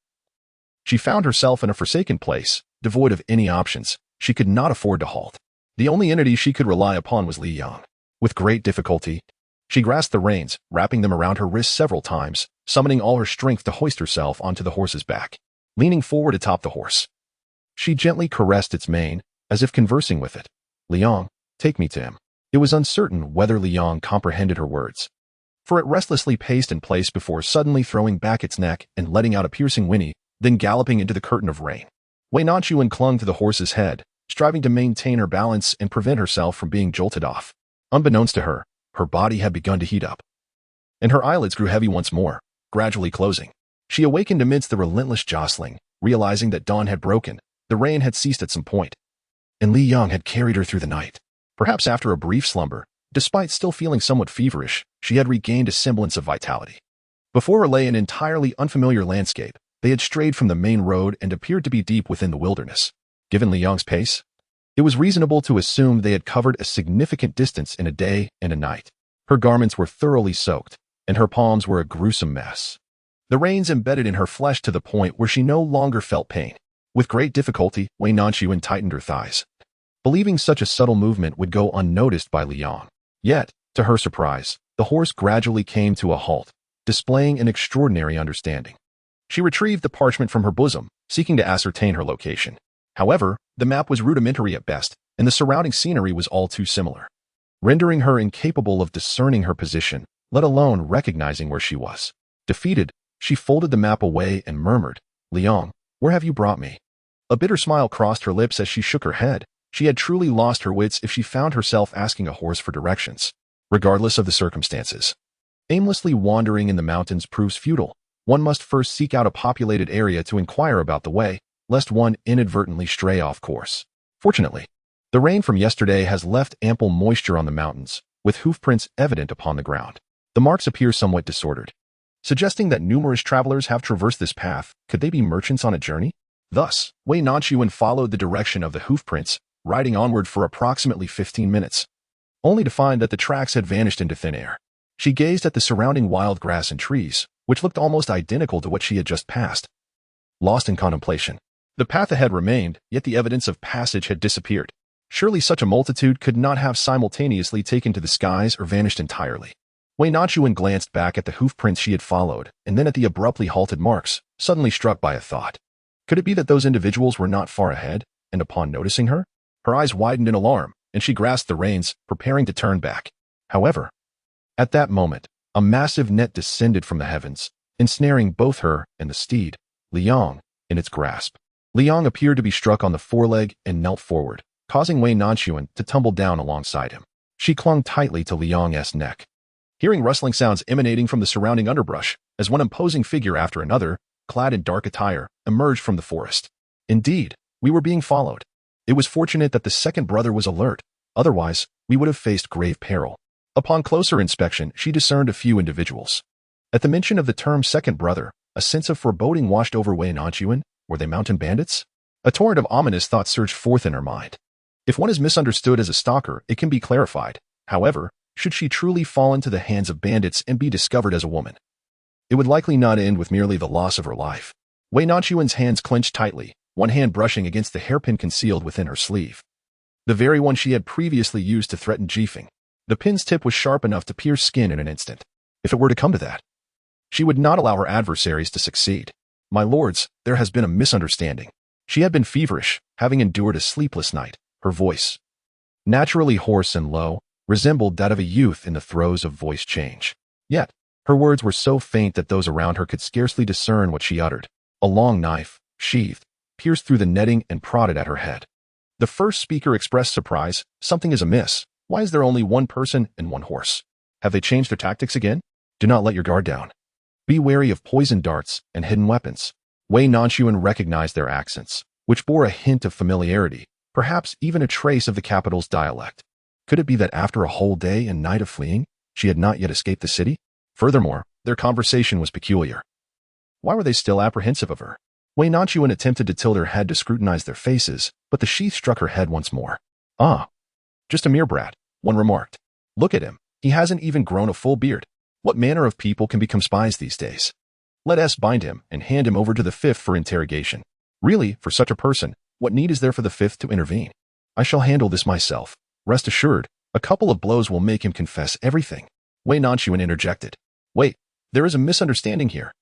she found herself in a forsaken place, devoid of any options. She could not afford to halt. The only entity she could rely upon was Li Yang. With great difficulty, she grasped the reins, wrapping them around her wrists several times, summoning all her strength to hoist herself onto the horse's back. Leaning forward atop the horse, she gently caressed its mane, as if conversing with it. Li Yang, take me to him. It was uncertain whether Li Yang comprehended her words, for it restlessly paced in place before suddenly throwing back its neck and letting out a piercing whinny, then galloping into the curtain of rain. Wei Nanxun clung to the horse's head, striving to maintain her balance and prevent herself from being jolted off. Unbeknownst to her, her body had begun to heat up, and her eyelids grew heavy once more, gradually closing. She awakened amidst the relentless jostling, realizing that dawn had broken, the rain had ceased at some point, and Li Yang had carried her through the night. Perhaps after a brief slumber, despite still feeling somewhat feverish, she had regained a semblance of vitality. Before her lay an entirely unfamiliar landscape. They had strayed from the main road and appeared to be deep within the wilderness. Given Li Yang's pace, it was reasonable to assume they had covered a significant distance in a day and a night. Her garments were thoroughly soaked, and her palms were a gruesome mess. The rains embedded in her flesh to the point where she no longer felt pain. With great difficulty, Wei Nanxun tightened her thighs, believing such a subtle movement would go unnoticed by Li Yang. Yet, to her surprise, the horse gradually came to a halt, displaying an extraordinary understanding. She retrieved the parchment from her bosom, seeking to ascertain her location. However, the map was rudimentary at best, and the surrounding scenery was all too similar, rendering her incapable of discerning her position, let alone recognizing where she was. Defeated, she folded the map away and murmured, Li Yang, where have you brought me? A bitter smile crossed her lips as she shook her head. She had truly lost her wits if she found herself asking a horse for directions, regardless of the circumstances. Aimlessly wandering in the mountains proves futile. One must first seek out a populated area to inquire about the way, lest one inadvertently stray off course. Fortunately, the rain from yesterday has left ample moisture on the mountains, with hoofprints evident upon the ground. The marks appear somewhat disordered, suggesting that numerous travelers have traversed this path. Could they be merchants on a journey? Thus, Wei Nanxun followed the direction of the hoofprints, riding onward for approximately 15 minutes, only to find that the tracks had vanished into thin air. She gazed at the surrounding wild grass and trees, which looked almost identical to what she had just passed. Lost in contemplation, the path ahead remained, yet the evidence of passage had disappeared. Surely such a multitude could not have simultaneously taken to the skies or vanished entirely. Wei Nanxun glanced back at the hoofprints she had followed, and then at the abruptly halted marks, suddenly struck by a thought. Could it be that those individuals were not far ahead, and upon noticing her, her eyes widened in alarm, and she grasped the reins, preparing to turn back. However, at that moment, a massive net descended from the heavens, ensnaring both her and the steed, Li Yang, in its grasp. Li Yang appeared to be struck on the foreleg and knelt forward, causing Wei Nanxun to tumble down alongside him. She clung tightly to Li Yang's neck, hearing rustling sounds emanating from the surrounding underbrush, as one imposing figure after another, clad in dark attire, emerged from the forest. Indeed, we were being followed. It was fortunate that the second brother was alert, otherwise, we would have faced grave peril. Upon closer inspection, she discerned a few individuals. At the mention of the term second brother, a sense of foreboding washed over Wei Nanxun. Were they mountain bandits? A torrent of ominous thoughts surged forth in her mind. If one is misunderstood as a stalker, it can be clarified. However, should she truly fall into the hands of bandits and be discovered as a woman, it would likely not end with merely the loss of her life. Wei Nanxun's hands clenched tightly, one hand brushing against the hairpin concealed within her sleeve, the very one she had previously used to threaten Jifeng. The pin's tip was sharp enough to pierce skin in an instant. If it were to come to that, She would not allow her adversaries to succeed. My lords, there has been a misunderstanding. She had been feverish, having endured a sleepless night. Her voice, naturally hoarse and low, resembled that of a youth in the throes of voice change. Yet, her words were so faint that those around her could scarcely discern what she uttered. A long knife, sheathed, pierced through the netting and prodded at her head. The first speaker expressed surprise. Something is amiss. Why is there only one person and one horse? Have they changed their tactics again? Do not let your guard down. Be wary of poisoned darts and hidden weapons. Wei Nanxun recognized their accents, which bore a hint of familiarity, perhaps even a trace of the capital's dialect. Could it be that after a whole day and night of fleeing, she had not yet escaped the city? Furthermore, their conversation was peculiar. Why were they still apprehensive of her? Wei Nanxun attempted to tilt her head to scrutinize their faces, but the sheath struck her head once more. Ah, just a mere brat, one remarked. Look at him. He hasn't even grown a full beard. What manner of people can become spies these days? Let us bind him and hand him over to the fifth for interrogation. Really, for such a person, what need is there for the fifth to intervene? I shall handle this myself. Rest assured, a couple of blows will make him confess everything. Wei Nanxun interjected. Wait, there is a misunderstanding here.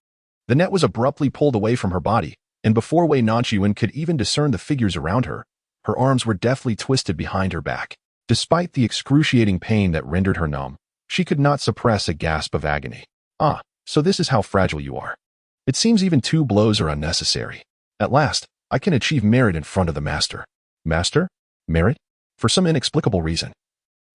The net was abruptly pulled away from her body, and before Wei Nanxun could even discern the figures around her, her arms were deftly twisted behind her back. Despite the excruciating pain that rendered her numb, she could not suppress a gasp of agony. Ah, so this is how fragile you are. It seems even 2 blows are unnecessary. At last, I can achieve merit in front of the master. Master? Merit? For some inexplicable reason.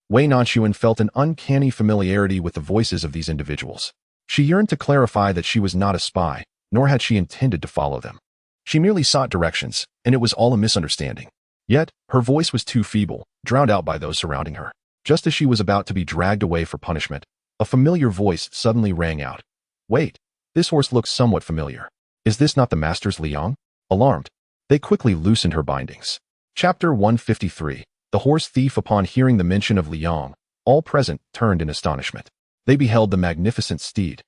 Wei Nanxun felt an uncanny familiarity with the voices of these individuals. She yearned to clarify that she was not a spy, nor had she intended to follow them. She merely sought directions, and it was all a misunderstanding. Yet, her voice was too feeble, drowned out by those surrounding her. Just as she was about to be dragged away for punishment, a familiar voice suddenly rang out. Wait, this horse looks somewhat familiar. Is this not the master's Liang? Alarmed, they quickly loosened her bindings. Chapter 153. The horse thief. Upon hearing the mention of Liang, all present turned in astonishment. They beheld the magnificent steed,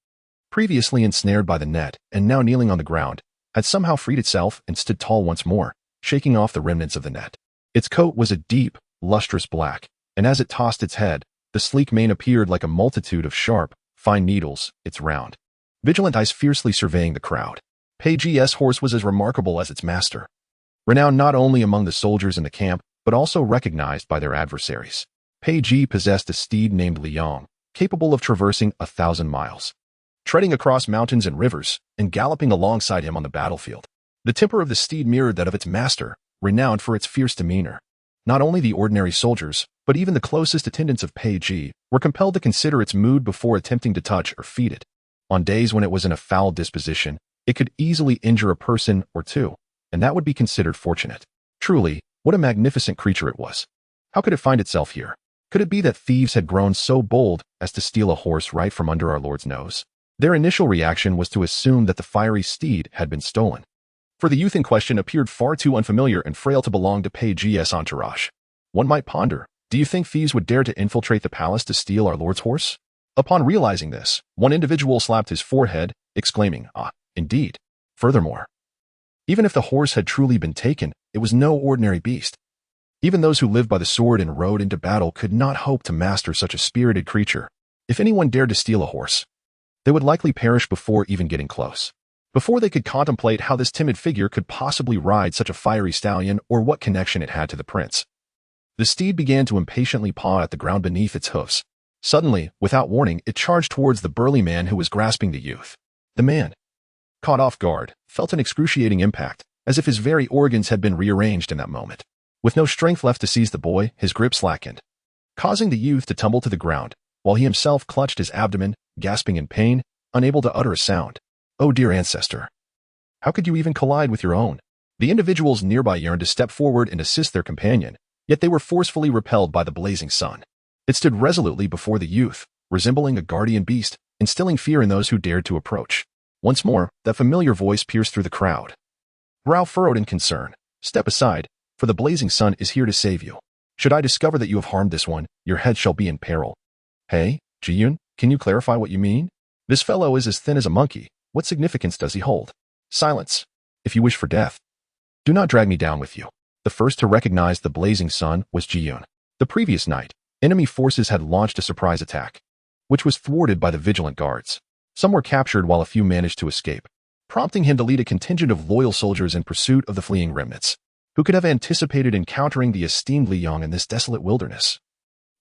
previously ensnared by the net and now kneeling on the ground, had somehow freed itself and stood tall once more, shaking off the remnants of the net. Its coat was a deep, lustrous black, and as it tossed its head, the sleek mane appeared like a multitude of sharp, fine needles, its round, vigilant eyes fiercely surveying the crowd. Pei Ji's horse was as remarkable as its master, renowned not only among the soldiers in the camp, but also recognized by their adversaries. Pei Ji possessed a steed named Liang, capable of traversing 1,000 miles, treading across mountains and rivers, and galloping alongside him on the battlefield. The temper of the steed mirrored that of its master, renowned for its fierce demeanor. Not only the ordinary soldiers, but even the closest attendants of Pei Ji were compelled to consider its mood before attempting to touch or feed it. On days when it was in a foul disposition, it could easily injure a person or two, and that would be considered fortunate. Truly, what a magnificent creature it was. How could it find itself here? Could it be that thieves had grown so bold as to steal a horse right from under our Lord's nose? Their initial reaction was to assume that the fiery steed had been stolen, for the youth in question appeared far too unfamiliar and frail to belong to Pei Ji's entourage. One might ponder, do you think thieves would dare to infiltrate the palace to steal our Lord's horse? Upon realizing this, one individual slapped his forehead, exclaiming, ah, indeed. Furthermore, even if the horse had truly been taken, it was no ordinary beast. Even those who lived by the sword and rode into battle could not hope to master such a spirited creature. If anyone dared to steal a horse, they would likely perish before even getting close. Before they could contemplate how this timid figure could possibly ride such a fiery stallion or what connection it had to the prince, the steed began to impatiently paw at the ground beneath its hoofs. Suddenly, without warning, it charged towards the burly man who was grasping the youth. The man, caught off guard, felt an excruciating impact, as if his very organs had been rearranged in that moment. With no strength left to seize the boy, his grip slackened, causing the youth to tumble to the ground, while he himself clutched his abdomen, gasping in pain, unable to utter a sound. Oh dear ancestor! How could you even collide with your own? The individuals nearby yearned to step forward and assist their companion, yet they were forcefully repelled by the blazing sun. It stood resolutely before the youth, resembling a guardian beast, instilling fear in those who dared to approach. Once more, that familiar voice pierced through the crowd. Brow furrowed in concern. Step aside, for the blazing sun is here to save you. Should I discover that you have harmed this one, your head shall be in peril. Hey, Jiyun, can you clarify what you mean? This fellow is as thin as a monkey. What significance does he hold? Silence, if you wish for death. Do not drag me down with you. The first to recognize the blazing sun was Jiyun. The previous night, enemy forces had launched a surprise attack, which was thwarted by the vigilant guards. Some were captured while a few managed to escape, prompting him to lead a contingent of loyal soldiers in pursuit of the fleeing remnants. Who could have anticipated encountering the esteemed Li Yong in this desolate wilderness?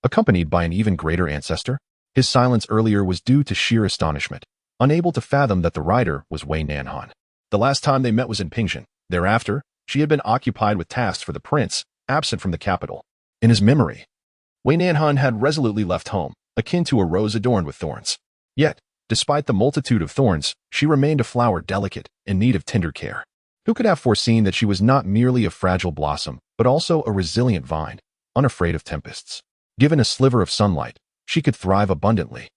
Accompanied by an even greater ancestor, his silence earlier was due to sheer astonishment, unable to fathom that the rider was Wei Nanxun. The last time they met was in Pingxin. Thereafter, she had been occupied with tasks for the prince, absent from the capital. In his memory, Wei Nanxun had resolutely left home, akin to a rose adorned with thorns. Yet, despite the multitude of thorns, she remained a flower delicate, in need of tender care. Who could have foreseen that she was not merely a fragile blossom, but also a resilient vine, unafraid of tempests? Given a sliver of sunlight, she could thrive abundantly,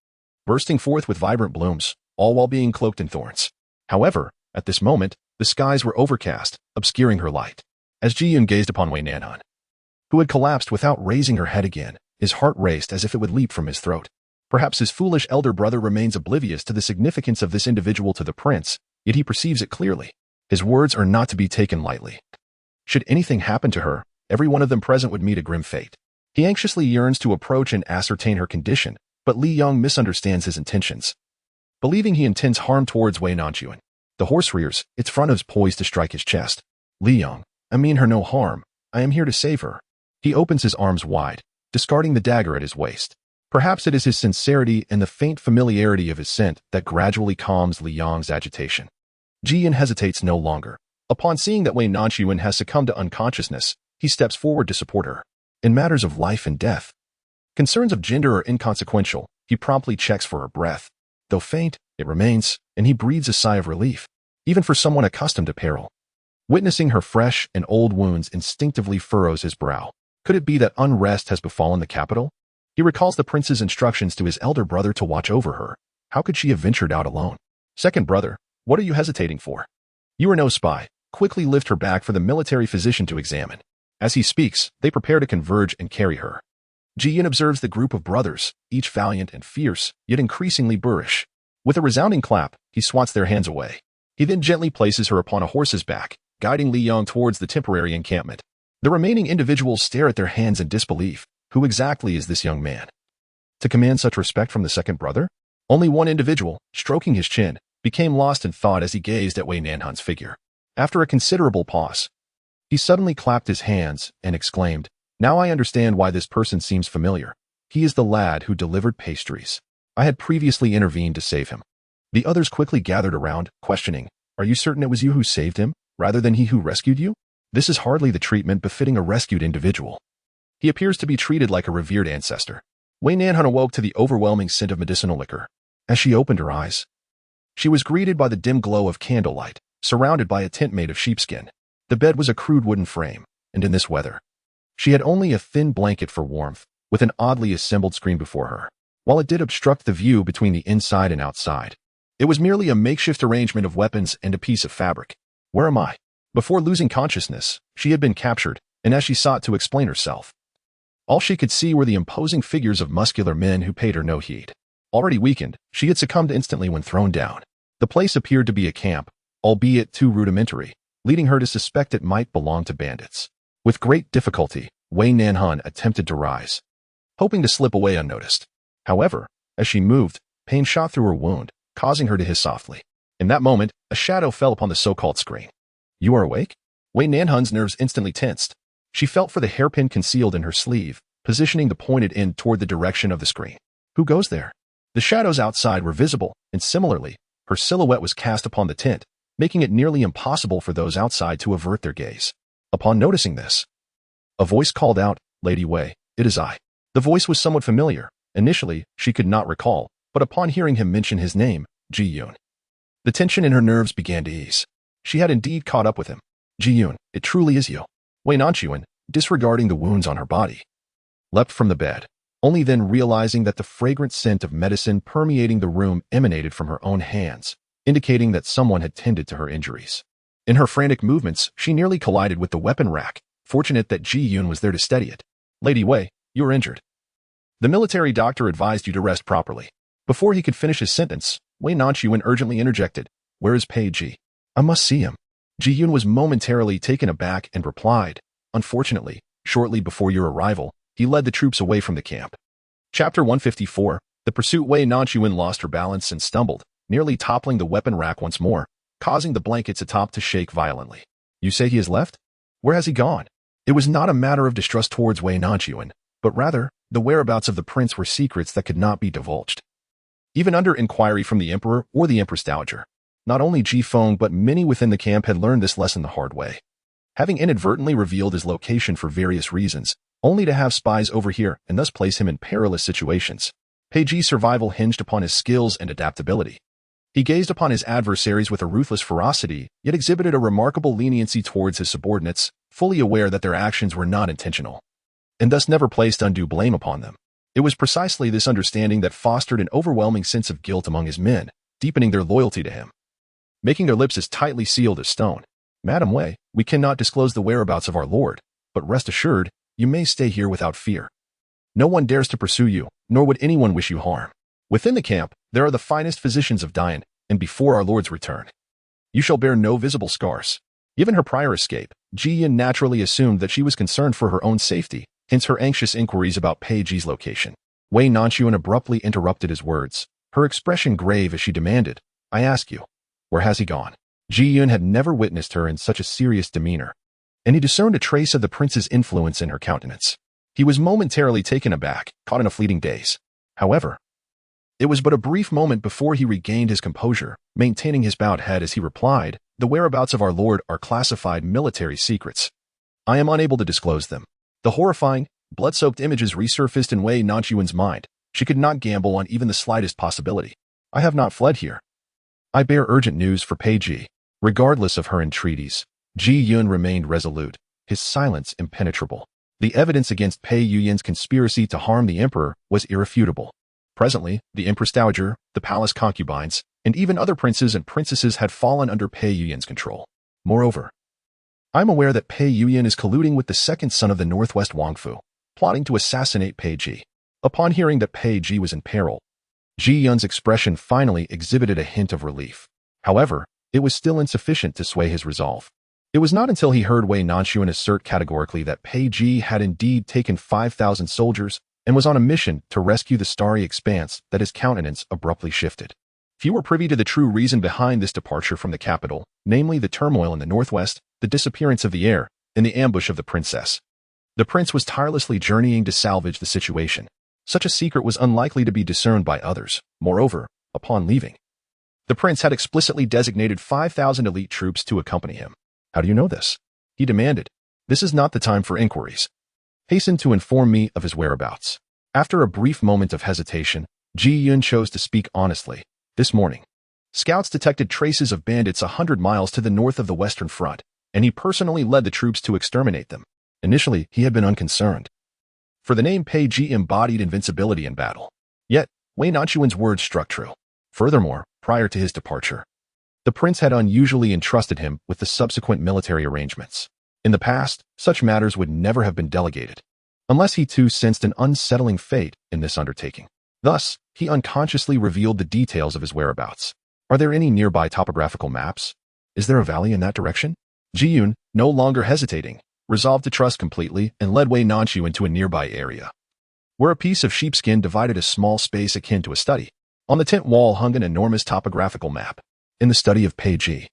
bursting forth with vibrant blooms, all while being cloaked in thorns. However, at this moment, the skies were overcast, obscuring her light. As Ji Yun gazed upon Wei Nanxun, who had collapsed without raising her head again, his heart raced as if it would leap from his throat. Perhaps his foolish elder brother remains oblivious to the significance of this individual to the prince, yet he perceives it clearly. His words are not to be taken lightly. Should anything happen to her, every one of them present would meet a grim fate. He anxiously yearns to approach and ascertain her condition, but Li Yong misunderstands his intentions. Believing he intends harm towards Wei Nanxun, the horse rears, its front hooves poised to strike his chest. Li Yong, I mean her no harm. I am here to save her. He opens his arms wide, discarding the dagger at his waist. Perhaps it is his sincerity and the faint familiarity of his scent that gradually calms Li Yong's agitation. Ji Yun hesitates no longer. Upon seeing that Wei Nanxun has succumbed to unconsciousness, he steps forward to support her. In matters of life and death, concerns of gender are inconsequential. He promptly checks for her breath. Though faint, it remains, and he breathes a sigh of relief, even for someone accustomed to peril. Witnessing her fresh and old wounds instinctively furrows his brow. Could it be that unrest has befallen the capital? He recalls the prince's instructions to his elder brother to watch over her. How could she have ventured out alone? Second brother, what are you hesitating for? You are no spy. Quickly lift her back for the military physician to examine. As he speaks, they prepare to converge and carry her. Ji Yun observes the group of brothers, each valiant and fierce, yet increasingly boorish. With a resounding clap, he swats their hands away. He then gently places her upon a horse's back, guiding Li Yong towards the temporary encampment. The remaining individuals stare at their hands in disbelief. Who exactly is this young man? To command such respect from the second brother? Only one individual, stroking his chin, became lost in thought as he gazed at Wei Nanxun's figure. After a considerable pause, he suddenly clapped his hands and exclaimed, Now I understand why this person seems familiar. He is the lad who delivered pastries. I had previously intervened to save him. The others quickly gathered around, questioning, Are you certain it was you who saved him, rather than he who rescued you? This is hardly the treatment befitting a rescued individual. He appears to be treated like a revered ancestor. Wei Nanxun awoke to the overwhelming scent of medicinal liquor. As she opened her eyes, she was greeted by the dim glow of candlelight, surrounded by a tent made of sheepskin. The bed was a crude wooden frame, and in this weather, she had only a thin blanket for warmth, with an oddly assembled screen before her. While it did obstruct the view between the inside and outside, it was merely a makeshift arrangement of weapons and a piece of fabric. Where am I? Before losing consciousness, she had been captured, and as she sought to explain herself, all she could see were the imposing figures of muscular men who paid her no heed. Already weakened, she had succumbed instantly when thrown down. The place appeared to be a camp, albeit too rudimentary, leading her to suspect it might belong to bandits. With great difficulty, Wei Nanxun attempted to rise, hoping to slip away unnoticed. However, as she moved, pain shot through her wound, causing her to hiss softly. In that moment, a shadow fell upon the so-called screen. You are awake? Wei Nanxun's nerves instantly tensed. She felt for the hairpin concealed in her sleeve, positioning the pointed end toward the direction of the screen. Who goes there? The shadows outside were visible, and similarly, her silhouette was cast upon the tent, making it nearly impossible for those outside to avert their gaze. Upon noticing this, a voice called out, Lady Wei, it is I. The voice was somewhat familiar. Initially, she could not recall, but upon hearing him mention his name, Ji Yun, the tension in her nerves began to ease. She had indeed caught up with him. Ji Yun, it truly is you. Wei Nanxun, disregarding the wounds on her body, leapt from the bed, only then realizing that the fragrant scent of medicine permeating the room emanated from her own hands, indicating that someone had tended to her injuries. In her frantic movements, she nearly collided with the weapon rack, fortunate that Ji Yun was there to steady it. Lady Wei, you are injured. The military doctor advised you to rest properly. Before he could finish his sentence, Wei Nanxun urgently interjected, Where is Pei Ji? I must see him. Ji Yun was momentarily taken aback and replied, Unfortunately, shortly before your arrival, he led the troops away from the camp. Chapter 154. The pursuit. Wei Nanxun lost her balance and stumbled, nearly toppling the weapon rack once more, causing the blankets atop to shake violently. You say he has left? Where has he gone? It was not a matter of distrust towards Wei Nanxun, but rather, the whereabouts of the prince were secrets that could not be divulged. Even under inquiry from the emperor or the empress dowager, not only Ji Feng but many within the camp had learned this lesson the hard way. Having inadvertently revealed his location for various reasons, only to have spies overhear and thus place him in perilous situations. Pei Ji's survival hinged upon his skills and adaptability. He gazed upon his adversaries with a ruthless ferocity, yet exhibited a remarkable leniency towards his subordinates, fully aware that their actions were not intentional, and thus never placed undue blame upon them. It was precisely this understanding that fostered an overwhelming sense of guilt among his men, deepening their loyalty to him, making their lips as tightly sealed as stone. Madam Wei, we cannot disclose the whereabouts of our lord, but rest assured, you may stay here without fear. No one dares to pursue you, nor would anyone wish you harm. Within the camp, there are the finest physicians of Dian, and before our lord's return, you shall bear no visible scars. Given her prior escape, Ji Yun naturally assumed that she was concerned for her own safety, hence her anxious inquiries about Pei Ji's location. Wei Nanxun abruptly interrupted his words, her expression grave as she demanded, I ask you, where has he gone? Ji Yun had never witnessed her in such a serious demeanor, and he discerned a trace of the prince's influence in her countenance. He was momentarily taken aback, caught in a fleeting daze. However, it was but a brief moment before he regained his composure, maintaining his bowed head as he replied, the whereabouts of our lord are classified military secrets. I am unable to disclose them. The horrifying, blood-soaked images resurfaced in Wei Nanxuan's mind. She could not gamble on even the slightest possibility. I have not fled here. I bear urgent news for Pei Ji. Regardless of her entreaties, Ji Yun remained resolute, his silence impenetrable. The evidence against Pei Yun's conspiracy to harm the emperor was irrefutable. Presently, the empress dowager, the palace concubines, and even other princes and princesses had fallen under Pei Yun's control. Moreover, I am aware that Pei Yun is colluding with the second son of the Northwest Wangfu, plotting to assassinate Pei Ji. Upon hearing that Pei Ji was in peril, Ji Yun's expression finally exhibited a hint of relief. However, it was still insufficient to sway his resolve. It was not until he heard Wei Nanxun assert categorically that Pei Ji had indeed taken 5,000 soldiers and was on a mission to rescue the starry expanse that his countenance abruptly shifted. Few were privy to the true reason behind this departure from the capital, namely the turmoil in the northwest, the disappearance of the heir, and the ambush of the princess. The prince was tirelessly journeying to salvage the situation. Such a secret was unlikely to be discerned by others. Moreover, upon leaving, the prince had explicitly designated 5,000 elite troops to accompany him. How do you know this? He demanded. This is not the time for inquiries. Hasten to inform me of his whereabouts. After a brief moment of hesitation, Ji Yun chose to speak honestly. This morning, scouts detected traces of bandits 100 miles to the north of the Western Front, and he personally led the troops to exterminate them. Initially, he had been unconcerned, for the name Pei Ji embodied invincibility in battle. Yet, Wei Nanxuan's words struck true. Furthermore, prior to his departure, the prince had unusually entrusted him with the subsequent military arrangements. In the past, such matters would never have been delegated, unless he too sensed an unsettling fate in this undertaking. Thus, he unconsciously revealed the details of his whereabouts. Are there any nearby topographical maps? Is there a valley in that direction? Ji Yun, no longer hesitating, resolved to trust completely and led Wei Nanxun into a nearby area, where a piece of sheepskin divided a small space akin to a study. On the tent wall hung an enormous topographical map. In the study of Pei Ji,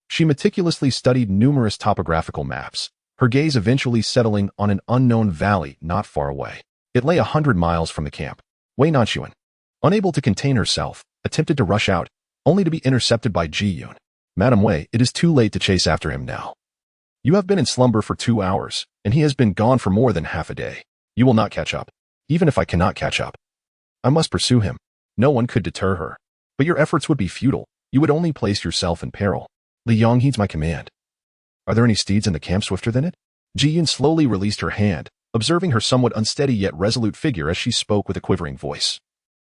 she meticulously studied numerous topographical maps, her gaze eventually settling on an unknown valley not far away. It lay 100 miles from the camp. Wei Nanxun, unable to contain herself, attempted to rush out, only to be intercepted by Ji Yun. Madam Wei, it is too late to chase after him now. You have been in slumber for 2 hours, and he has been gone for more than half a day. You will not catch up. Even if I cannot catch up, I must pursue him. No one could deter her. But your efforts would be futile. You would only place yourself in peril. Li Yong heeds my command. Are there any steeds in the camp swifter than it? Ji Yun slowly released her hand, observing her somewhat unsteady yet resolute figure as she spoke with a quivering voice.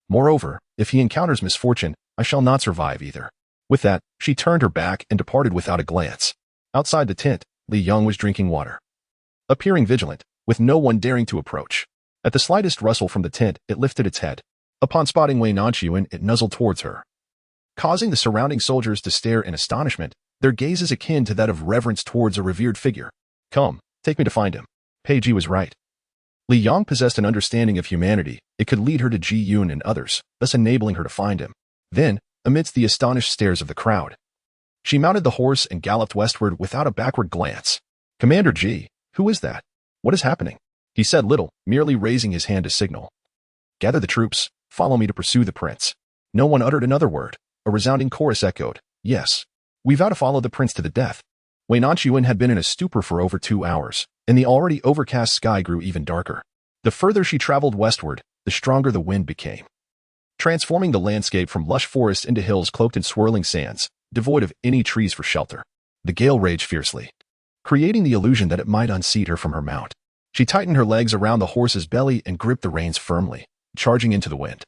Moreover, if he encounters misfortune, I shall not survive either. With that, she turned her back and departed without a glance. Outside the tent, Li Yong was drinking water, appearing vigilant, with no one daring to approach. At the slightest rustle from the tent, it lifted its head. Upon spotting Wei Nanxun, it nuzzled towards her, causing the surrounding soldiers to stare in astonishment, their gazes akin to that of reverence towards a revered figure. Come, take me to find him. Pei Ji was right. Li Yong possessed an understanding of humanity. It could lead her to Ji Yun and others, thus enabling her to find him. Then, amidst the astonished stares of the crowd. She mounted the horse and galloped westward without a backward glance. "Commander G, who is that? What is happening?" He said little, merely raising his hand to signal. "Gather the troops, follow me to pursue the prince." No one uttered another word. A resounding chorus echoed, "Yes. We vow to follow the prince to the death." Wei Nanxun had been in a stupor for over 2 hours, and the already overcast sky grew even darker. The further she traveled westward, the stronger the wind became, transforming the landscape from lush forests into hills cloaked in swirling sands, devoid of any trees for shelter. The gale raged fiercely, creating the illusion that it might unseat her from her mount. She tightened her legs around the horse's belly and gripped the reins firmly, charging into the wind.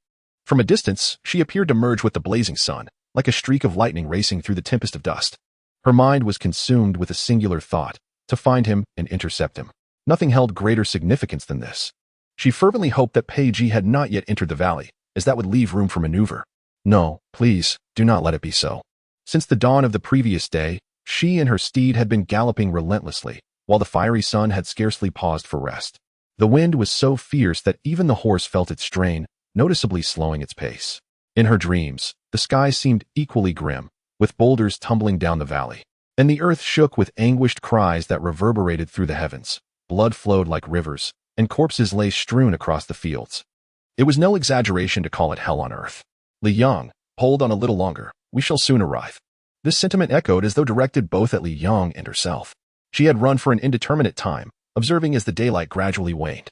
From a distance, she appeared to merge with the blazing sun, like a streak of lightning racing through the tempest of dust. Her mind was consumed with a singular thought: to find him and intercept him. Nothing held greater significance than this. She fervently hoped that Pei Ji had not yet entered the valley, as that would leave room for maneuver. No, please, do not let it be so. Since the dawn of the previous day, she and her steed had been galloping relentlessly, while the fiery sun had scarcely paused for rest. The wind was so fierce that even the horse felt its strain, noticeably slowing its pace. In her dreams, the sky seemed equally grim, with boulders tumbling down the valley, and the earth shook with anguished cries that reverberated through the heavens. Blood flowed like rivers, and corpses lay strewn across the fields. It was no exaggeration to call it hell on earth. "Li Yang, hold on a little longer. We shall soon arrive." This sentiment echoed as though directed both at Li Yang and herself. She had run for an indeterminate time, observing as the daylight gradually waned,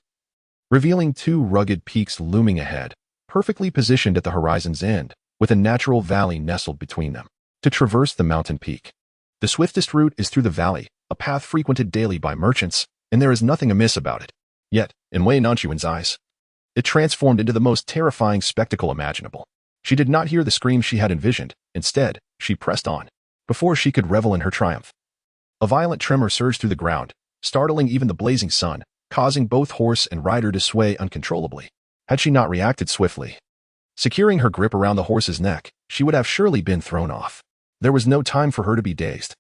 revealing 2 rugged peaks looming ahead, perfectly positioned at the horizon's end, with a natural valley nestled between them. To traverse the mountain peak, the swiftest route is through the valley, a path frequented daily by merchants, and there is nothing amiss about it. Yet, in Wei Nanxuan's eyes, it transformed into the most terrifying spectacle imaginable. She did not hear the scream she had envisioned. Instead, she pressed on, before she could revel in her triumph. A violent tremor surged through the ground, startling even the blazing sun, causing both horse and rider to sway uncontrollably. Had she not reacted swiftly, securing her grip around the horse's neck, she would have surely been thrown off. There was no time for her to be dazed.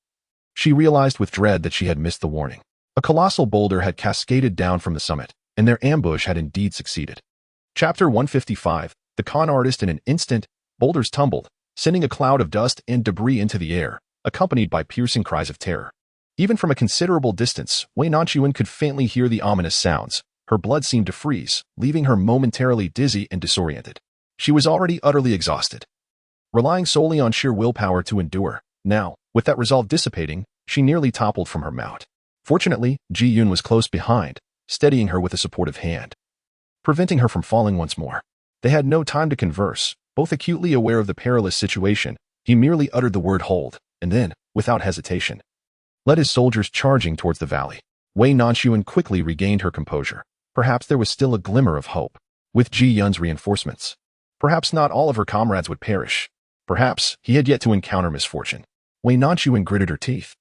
She realized with dread that she had missed the warning. A colossal boulder had cascaded down from the summit, and their ambush had indeed succeeded. Chapter 155, The Con Artist. In an instant, boulders tumbled, sending a cloud of dust and debris into the air, accompanied by piercing cries of terror. Even from a considerable distance, Wei Nanxun could faintly hear the ominous sounds. Her blood seemed to freeze, leaving her momentarily dizzy and disoriented. She was already utterly exhausted, relying solely on sheer willpower to endure. Now, with that resolve dissipating, she nearly toppled from her mount. Fortunately, Ji Yun was close behind, steadying her with a supportive hand, preventing her from falling once more. They had no time to converse. Both acutely aware of the perilous situation, he merely uttered the word "hold," and then, without hesitation, led his soldiers charging towards the valley. Wei Nanxun quickly regained her composure. Perhaps there was still a glimmer of hope. With Ji Yun's reinforcements, perhaps not all of her comrades would perish. Perhaps he had yet to encounter misfortune. Wei Nanxun gritted her teeth,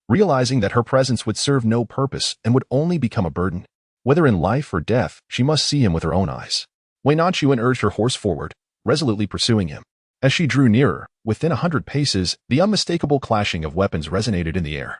realizing that her presence would serve no purpose and would only become a burden. Whether in life or death, she must see him with her own eyes. Wei Nanxun urged her horse forward, resolutely pursuing him. As she drew nearer, within 100 paces, the unmistakable clashing of weapons resonated in the air,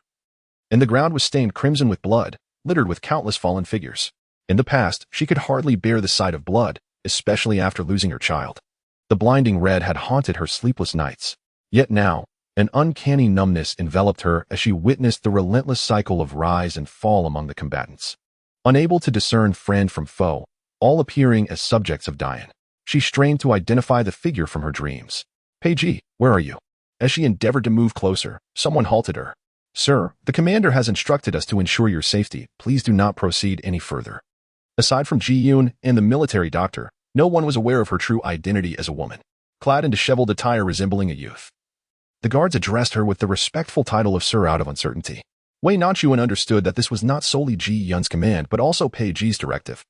and the ground was stained crimson with blood, littered with countless fallen figures. In the past, she could hardly bear the sight of blood, especially after losing her child. The blinding red had haunted her sleepless nights. Yet now, an uncanny numbness enveloped her as she witnessed the relentless cycle of rise and fall among the combatants. Unable to discern friend from foe, all appearing as subjects of Dian, she strained to identify the figure from her dreams. "Pei Ji, where are you?" As she endeavored to move closer, someone halted her. "Sir, the commander has instructed us to ensure your safety. Please do not proceed any further." Aside from Ji Yun and the military doctor, no one was aware of her true identity as a woman, clad in disheveled attire resembling a youth. The guards addressed her with the respectful title of Sir out of uncertainty. Wei Nanxun understood that this was not solely Ji Yun's command but also Pei Ji's directive.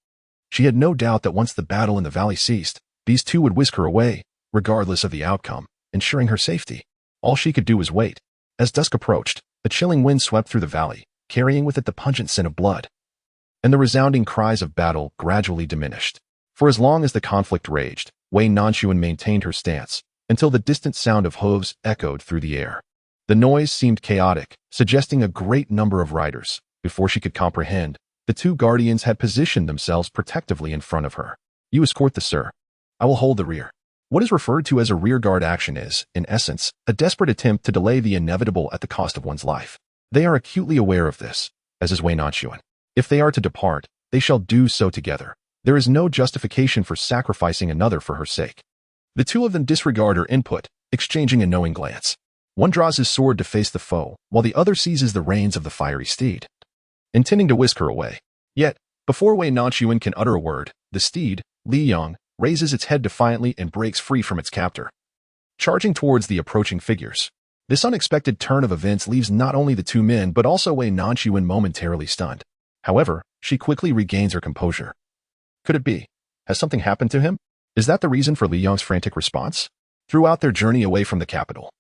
She had no doubt that once the battle in the valley ceased, these two would whisk her away, regardless of the outcome, ensuring her safety. All she could do was wait. As dusk approached, a chilling wind swept through the valley, carrying with it the pungent scent of blood, and the resounding cries of battle gradually diminished. For as long as the conflict raged, Wei Nanxun maintained her stance, until the distant sound of hooves echoed through the air. The noise seemed chaotic, suggesting a great number of riders. Before she could comprehend, the two guardians had positioned themselves protectively in front of her. "You escort the sir. I will hold the rear." What is referred to as a rearguard action is, in essence, a desperate attempt to delay the inevitable at the cost of one's life. They are acutely aware of this, as is Wei Nanxun. If they are to depart, they shall do so together. There is no justification for sacrificing another for her sake. The two of them disregard her input, exchanging a knowing glance. One draws his sword to face the foe, while the other seizes the reins of the fiery steed, intending to whisk her away. Yet, before Wei Nanxun can utter a word, the steed, Li Yang, raises its head defiantly and breaks free from its captor, charging towards the approaching figures. This unexpected turn of events leaves not only the two men but also Wei Nanxun momentarily stunned. However, she quickly regains her composure. Could it be? Has something happened to him? Is that the reason for Li Yang's frantic response? Throughout their journey away from the capital,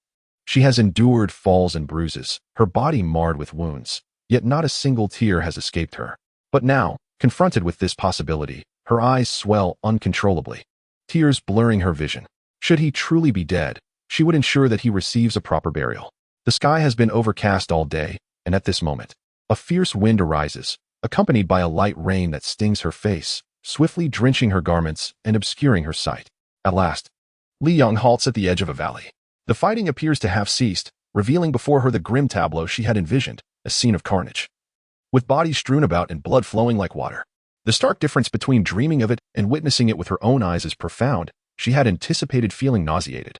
she has endured falls and bruises, her body marred with wounds, yet not a single tear has escaped her. But now, confronted with this possibility, her eyes swell uncontrollably, tears blurring her vision. Should he truly be dead, she would ensure that he receives a proper burial. The sky has been overcast all day, and at this moment, a fierce wind arises, accompanied by a light rain that stings her face, swiftly drenching her garments and obscuring her sight. At last, Li Yang halts at the edge of a valley. The fighting appears to have ceased, revealing before her the grim tableau she had envisioned, a scene of carnage, with bodies strewn about and blood flowing like water. The stark difference between dreaming of it and witnessing it with her own eyes is profound. She had anticipated feeling nauseated.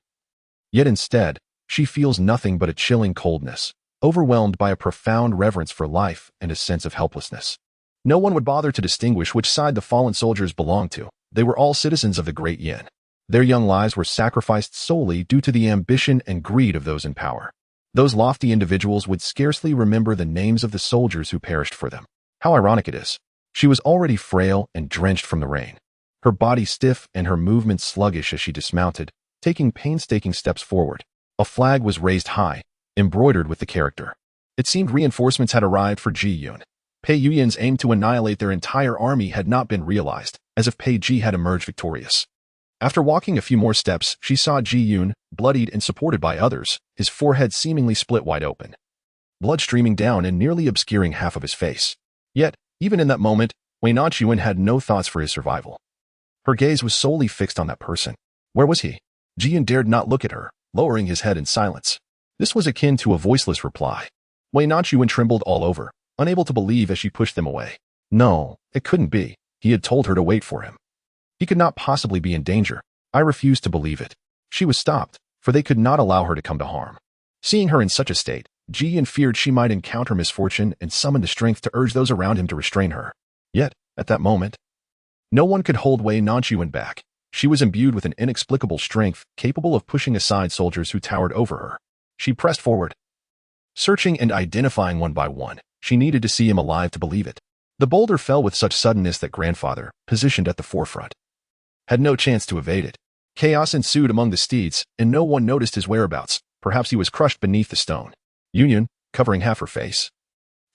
Yet instead, she feels nothing but a chilling coldness, overwhelmed by a profound reverence for life and a sense of helplessness. No one would bother to distinguish which side the fallen soldiers belonged to. They were all citizens of the Great Yin. Their young lives were sacrificed solely due to the ambition and greed of those in power. Those lofty individuals would scarcely remember the names of the soldiers who perished for them. How ironic it is. She was already frail and drenched from the rain, her body stiff and her movements sluggish as she dismounted, taking painstaking steps forward. A flag was raised high, embroidered with the character. It seemed reinforcements had arrived for Ji Yun. Pei Yuyan's aim to annihilate their entire army had not been realized, as if Pei Ji had emerged victorious. After walking a few more steps, she saw Ji Yun, bloodied and supported by others, his forehead seemingly split wide open, blood streaming down and nearly obscuring half of his face. Yet, even in that moment, Wei Nanxun had no thoughts for his survival. Her gaze was solely fixed on that person. Where was he? Ji Yun dared not look at her, lowering his head in silence. This was akin to a voiceless reply. Wei Nanxun trembled all over, unable to believe as she pushed them away. No, it couldn't be. He had told her to wait for him. He could not possibly be in danger. I refused to believe it. She was stopped, for they could not allow her to come to harm. Seeing her in such a state, Ji Yun feared she might encounter misfortune and summoned the strength to urge those around him to restrain her. Yet, at that moment, no one could hold Wei Nanxun back. She was imbued with an inexplicable strength, capable of pushing aside soldiers who towered over her. She pressed forward, searching and identifying one by one. She needed to see him alive to believe it. The boulder fell with such suddenness that grandfather, positioned at the forefront, had no chance to evade it. Chaos ensued among the steeds, and no one noticed his whereabouts. Perhaps he was crushed beneath the stone. Yun, covering half her face,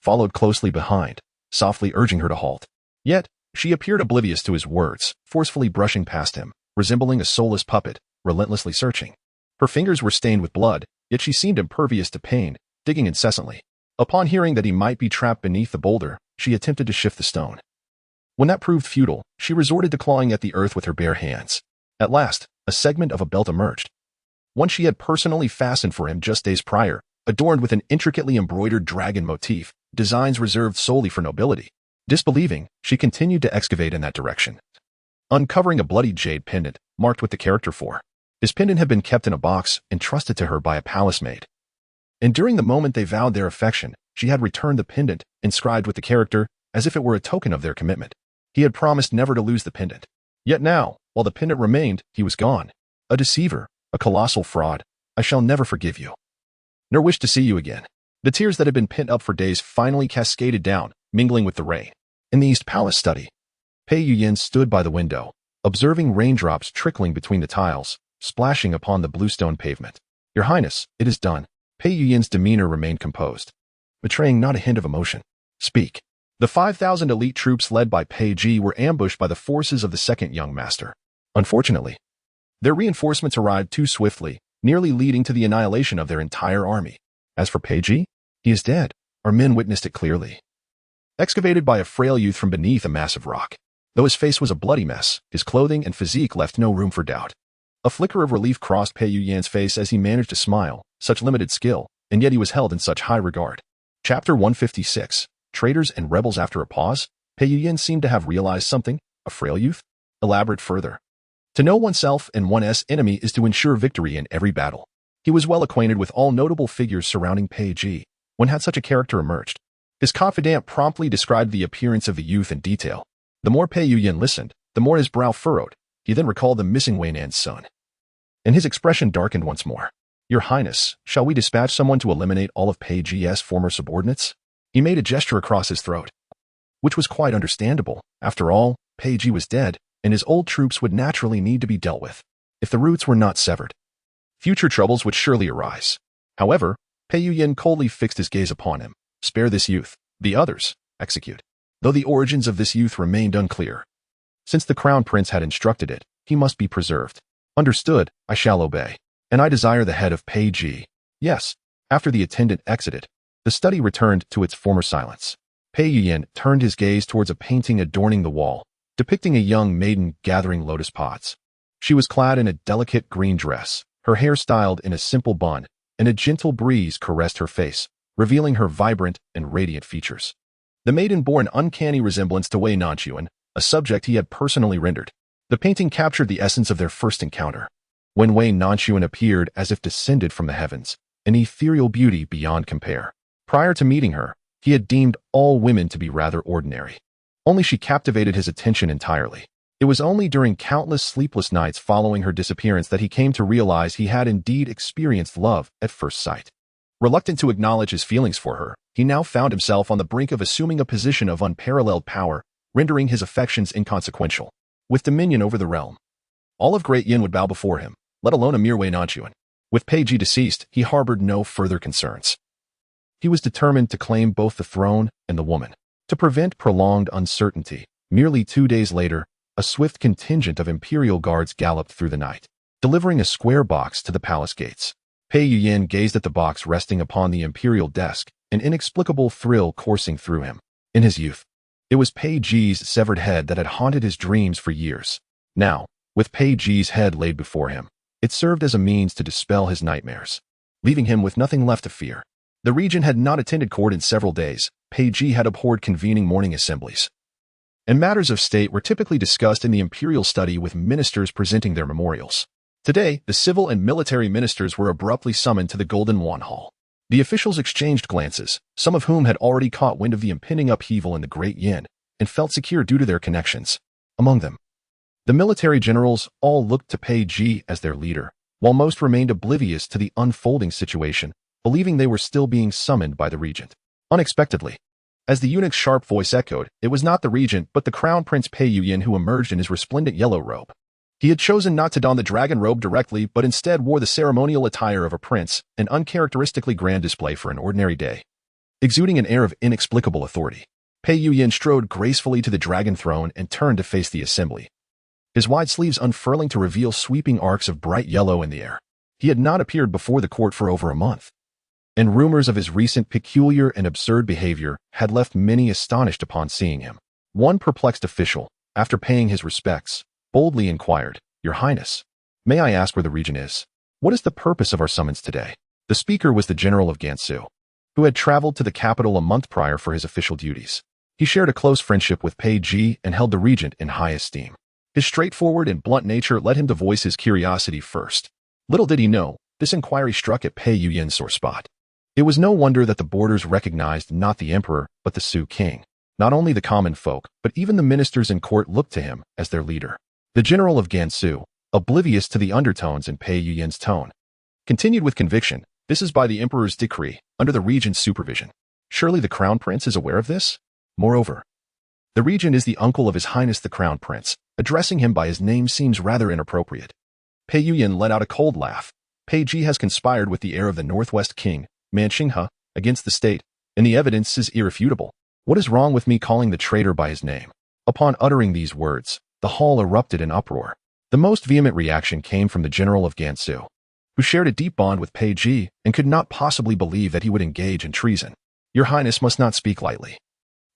followed closely behind, softly urging her to halt. Yet, she appeared oblivious to his words, forcefully brushing past him, resembling a soulless puppet, relentlessly searching. Her fingers were stained with blood, yet she seemed impervious to pain, digging incessantly. Upon hearing that he might be trapped beneath the boulder, she attempted to shift the stone. When that proved futile, she resorted to clawing at the earth with her bare hands. At last, a segment of a belt emerged, one she had personally fastened for him just days prior, adorned with an intricately embroidered dragon motif, designs reserved solely for nobility. Disbelieving, she continued to excavate in that direction, uncovering a bloody jade pendant, marked with the character for. His pendant had been kept in a box, entrusted to her by a palace maid. And during the moment they vowed their affection, she had returned the pendant, inscribed with the character, as if it were a token of their commitment. He had promised never to lose the pendant. Yet now, while the pendant remained, he was gone. A deceiver, a colossal fraud. I shall never forgive you, nor wish to see you again. The tears that had been pent up for days finally cascaded down, mingling with the rain. In the East Palace study, Pei Yuyan stood by the window, observing raindrops trickling between the tiles, splashing upon the bluestone pavement. Your Highness, it is done. Pei Yuyan's demeanor remained composed, betraying not a hint of emotion. Speak. The 5,000 elite troops led by Pei Ji were ambushed by the forces of the second young master. Unfortunately, their reinforcements arrived too swiftly, nearly leading to the annihilation of their entire army. As for Pei Ji, he is dead. Our men witnessed it clearly. Excavated by a frail youth from beneath a massive rock. Though his face was a bloody mess, his clothing and physique left no room for doubt. A flicker of relief crossed Pei Yuyan's face as he managed to smile. Such limited skill, and yet he was held in such high regard. Chapter 156. Traitors and Rebels. After a pause, Pei Yuyan seemed to have realized something. A frail youth? Elaborate further. To know oneself and one's enemy is to ensure victory in every battle. He was well acquainted with all notable figures surrounding Pei Ji when had such a character emerged. His confidant promptly described the appearance of the youth in detail. The more Pei Yuyan listened, the more his brow furrowed. He then recalled the missing Wei Nanxun, and his expression darkened once more. Your Highness, shall we dispatch someone to eliminate all of Pei Ji's former subordinates? He made a gesture across his throat, which was quite understandable. After all, Pei Ji was dead, and his old troops would naturally need to be dealt with. If the roots were not severed, future troubles would surely arise. However, Pei Yuyan coldly fixed his gaze upon him. Spare this youth. The others, execute. Though the origins of this youth remained unclear, since the Crown Prince had instructed it, he must be preserved. Understood, I shall obey. And I desire the head of Pei Ji. Yes. After the attendant exited, the study returned to its former silence. Pei Yuyan turned his gaze towards a painting adorning the wall, depicting a young maiden gathering lotus pods. She was clad in a delicate green dress, her hair styled in a simple bun, and a gentle breeze caressed her face, revealing her vibrant and radiant features. The maiden bore an uncanny resemblance to Wei Nanxun, a subject he had personally rendered. The painting captured the essence of their first encounter, when Wei Nanxun appeared as if descended from the heavens, an ethereal beauty beyond compare. Prior to meeting her, he had deemed all women to be rather ordinary. Only she captivated his attention entirely. It was only during countless sleepless nights following her disappearance that he came to realize he had indeed experienced love at first sight. Reluctant to acknowledge his feelings for her, he now found himself on the brink of assuming a position of unparalleled power, rendering his affections inconsequential. With dominion over the realm, all of Great Yin would bow before him, let alone a mere Wei Nanxun. With Pei Ji deceased, he harbored no further concerns. He was determined to claim both the throne and the woman. To prevent prolonged uncertainty, merely 2 days later, a swift contingent of imperial guards galloped through the night, delivering a square box to the palace gates. Pei Yuyan gazed at the box resting upon the imperial desk, an inexplicable thrill coursing through him. In his youth, it was Pei Ji's severed head that had haunted his dreams for years. Now, with Pei Ji's head laid before him, it served as a means to dispel his nightmares, leaving him with nothing left to fear. The regent had not attended court in several days. Pei Ji had abhorred convening morning assemblies, and matters of state were typically discussed in the imperial study with ministers presenting their memorials. Today, the civil and military ministers were abruptly summoned to the Golden Wan Hall. The officials exchanged glances, some of whom had already caught wind of the impending upheaval in the Great Yin, and felt secure due to their connections. Among them, the military generals all looked to Pei Ji as their leader, while most remained oblivious to the unfolding situation, believing they were still being summoned by the regent. Unexpectedly, as the eunuch's sharp voice echoed, it was not the regent but the Crown Prince Pei Yuyan who emerged in his resplendent yellow robe. He had chosen not to don the dragon robe directly, but instead wore the ceremonial attire of a prince, an uncharacteristically grand display for an ordinary day. Exuding an air of inexplicable authority, Pei Yuyan strode gracefully to the dragon throne and turned to face the assembly, his wide sleeves unfurling to reveal sweeping arcs of bright yellow in the air. He had not appeared before the court for over a month, and rumors of his recent peculiar and absurd behavior had left many astonished upon seeing him. One perplexed official, after paying his respects, boldly inquired, Your Highness, may I ask where the regent is? What is the purpose of our summons today? The speaker was the general of Gansu, who had traveled to the capital a month prior for his official duties. He shared a close friendship with Pei Ji and held the regent in high esteem. His straightforward and blunt nature led him to voice his curiosity first. Little did he know, this inquiry struck at Pei Yuyan's sore spot. It was no wonder that the boarders recognized not the emperor, but the Su king. Not only the common folk, but even the ministers in court looked to him as their leader. The general of Gansu, oblivious to the undertones in Pei Yuyan's tone, continued with conviction, This is by the emperor's decree, under the regent's supervision. Surely the crown prince is aware of this? Moreover, the regent is the uncle of His Highness the Crown Prince. Addressing him by his name seems rather inappropriate. Pei Yuyan let out a cold laugh. Pei Ji has conspired with the heir of the Northwest King, Man Xinghe, against the state, and the evidence is irrefutable. What is wrong with me calling the traitor by his name? Upon uttering these words, the hall erupted in uproar. The most vehement reaction came from the general of Gansu, who shared a deep bond with Pei Ji and could not possibly believe that he would engage in treason. Your Highness must not speak lightly.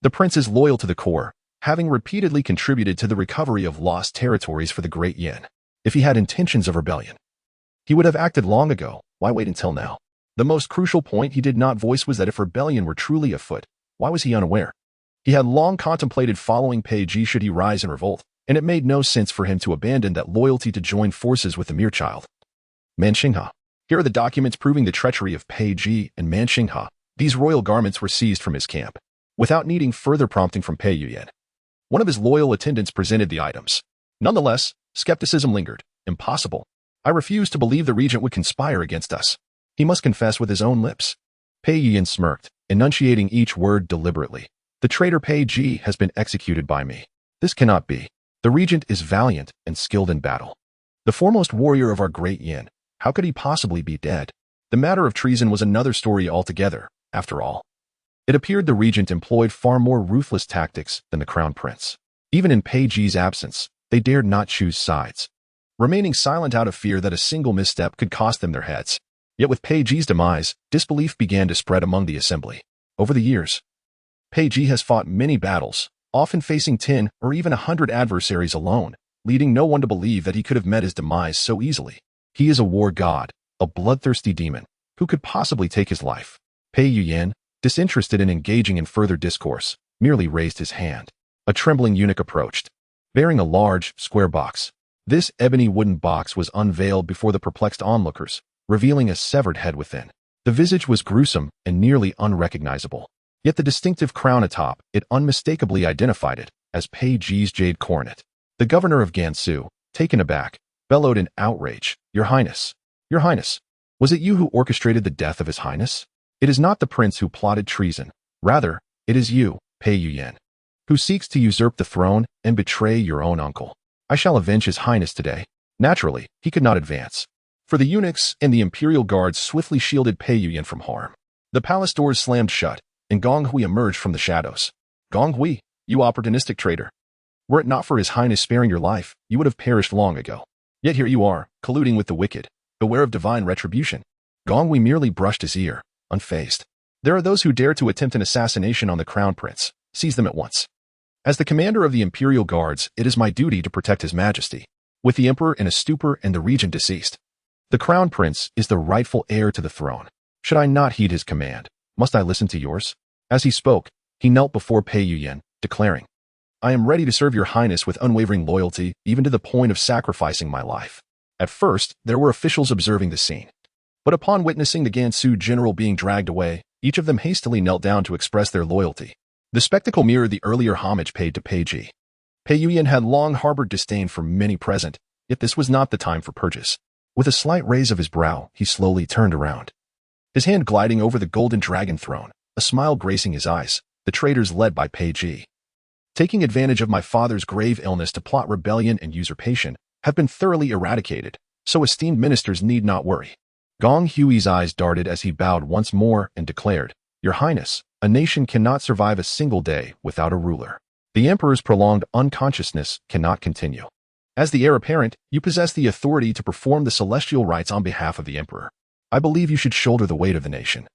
The prince is loyal to the core, having repeatedly contributed to the recovery of lost territories for the Great Yin. If he had intentions of rebellion, he would have acted long ago. Why wait until now? The most crucial point he did not voice was that if rebellion were truly afoot, why was he unaware? He had long contemplated following Pei Ji should he rise in revolt, and it made no sense for him to abandon that loyalty to join forces with the mere child. Man Xinghe. Here are the documents proving the treachery of Pei Ji and Man Xinghe. These royal garments were seized from his camp, without needing further prompting from Pei Yuyan. One of his loyal attendants presented the items. Nonetheless, skepticism lingered. Impossible. I refuse to believe the regent would conspire against us. He must confess with his own lips. Pei Yuyan smirked, enunciating each word deliberately. The traitor Pei Ji has been executed by me. This cannot be. The regent is valiant and skilled in battle. The foremost warrior of our great yin. How could he possibly be dead? The matter of treason was another story altogether, after all. It appeared the regent employed far more ruthless tactics than the crown prince. Even in Pei Ji's absence, they dared not choose sides, remaining silent out of fear that a single misstep could cost them their heads. Yet with Pei Ji's demise, disbelief began to spread among the assembly. Over the years, Pei Ji has fought many battles, often facing 10 or even 100 adversaries alone, leading no one to believe that he could have met his demise so easily. He is a war god, a bloodthirsty demon. Who could possibly take his life? Pei Yuyan, disinterested in engaging in further discourse, merely raised his hand. A trembling eunuch approached, bearing a large, square box. This ebony wooden box was unveiled before the perplexed onlookers, revealing a severed head within. The visage was gruesome and nearly unrecognizable. Yet the distinctive crown atop it unmistakably identified it as Pei Ji's jade coronet. The governor of Gansu, taken aback, bellowed in outrage, "Your Highness! Your Highness! Was it you who orchestrated the death of His Highness? It is not the prince who plotted treason. Rather, it is you, Pei Yuyan, who seeks to usurp the throne and betray your own uncle. I shall avenge His Highness today." Naturally, he could not advance, for the eunuchs and the imperial guards swiftly shielded Pei Yuyan from harm. The palace doors slammed shut, and Gong Hui emerged from the shadows. "Gong Hui, you opportunistic traitor. Were it not for His Highness sparing your life, you would have perished long ago. Yet here you are, colluding with the wicked. Beware of divine retribution." Gong Hui merely brushed his ear, unfazed. "There are those who dare to attempt an assassination on the crown prince. Seize them at once. As the commander of the imperial guards, it is my duty to protect His Majesty. With the emperor in a stupor and the regent deceased, the crown prince is the rightful heir to the throne. Should I not heed his command? Must I listen to yours?" As he spoke, he knelt before Pei Yuyan, declaring, "I am ready to serve your highness with unwavering loyalty, even to the point of sacrificing my life." At first, there were officials observing the scene. But upon witnessing the Gansu general being dragged away, each of them hastily knelt down to express their loyalty. The spectacle mirrored the earlier homage paid to Pei Ji. Pei Yuyan had long harbored disdain for many present, yet this was not the time for purges. With a slight raise of his brow, he slowly turned around, his hand gliding over the golden dragon throne, a smile gracing his eyes. "The traitors led by Pei Ji, taking advantage of my father's grave illness to plot rebellion and usurpation, have been thoroughly eradicated, so esteemed ministers need not worry." Gong Hui's eyes darted as he bowed once more and declared, "Your Highness, a nation cannot survive a single day without a ruler. The emperor's prolonged unconsciousness cannot continue. As the heir apparent, you possess the authority to perform the celestial rites on behalf of the emperor. I believe you should shoulder the weight of the nation,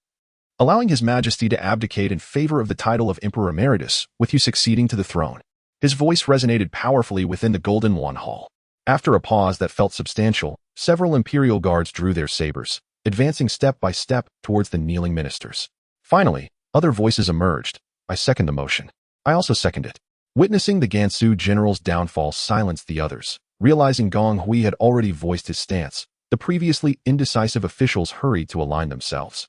allowing His Majesty to abdicate in favor of the title of Emperor Emeritus, with you succeeding to the throne." His voice resonated powerfully within the Golden Wan Hall. After a pause that felt substantial, several imperial guards drew their sabers, advancing step by step towards the kneeling ministers. Finally, other voices emerged. "I second the motion." "I also second it." Witnessing the Gansu general's downfall silenced the others. Realizing Gong Hui had already voiced his stance, the previously indecisive officials hurried to align themselves,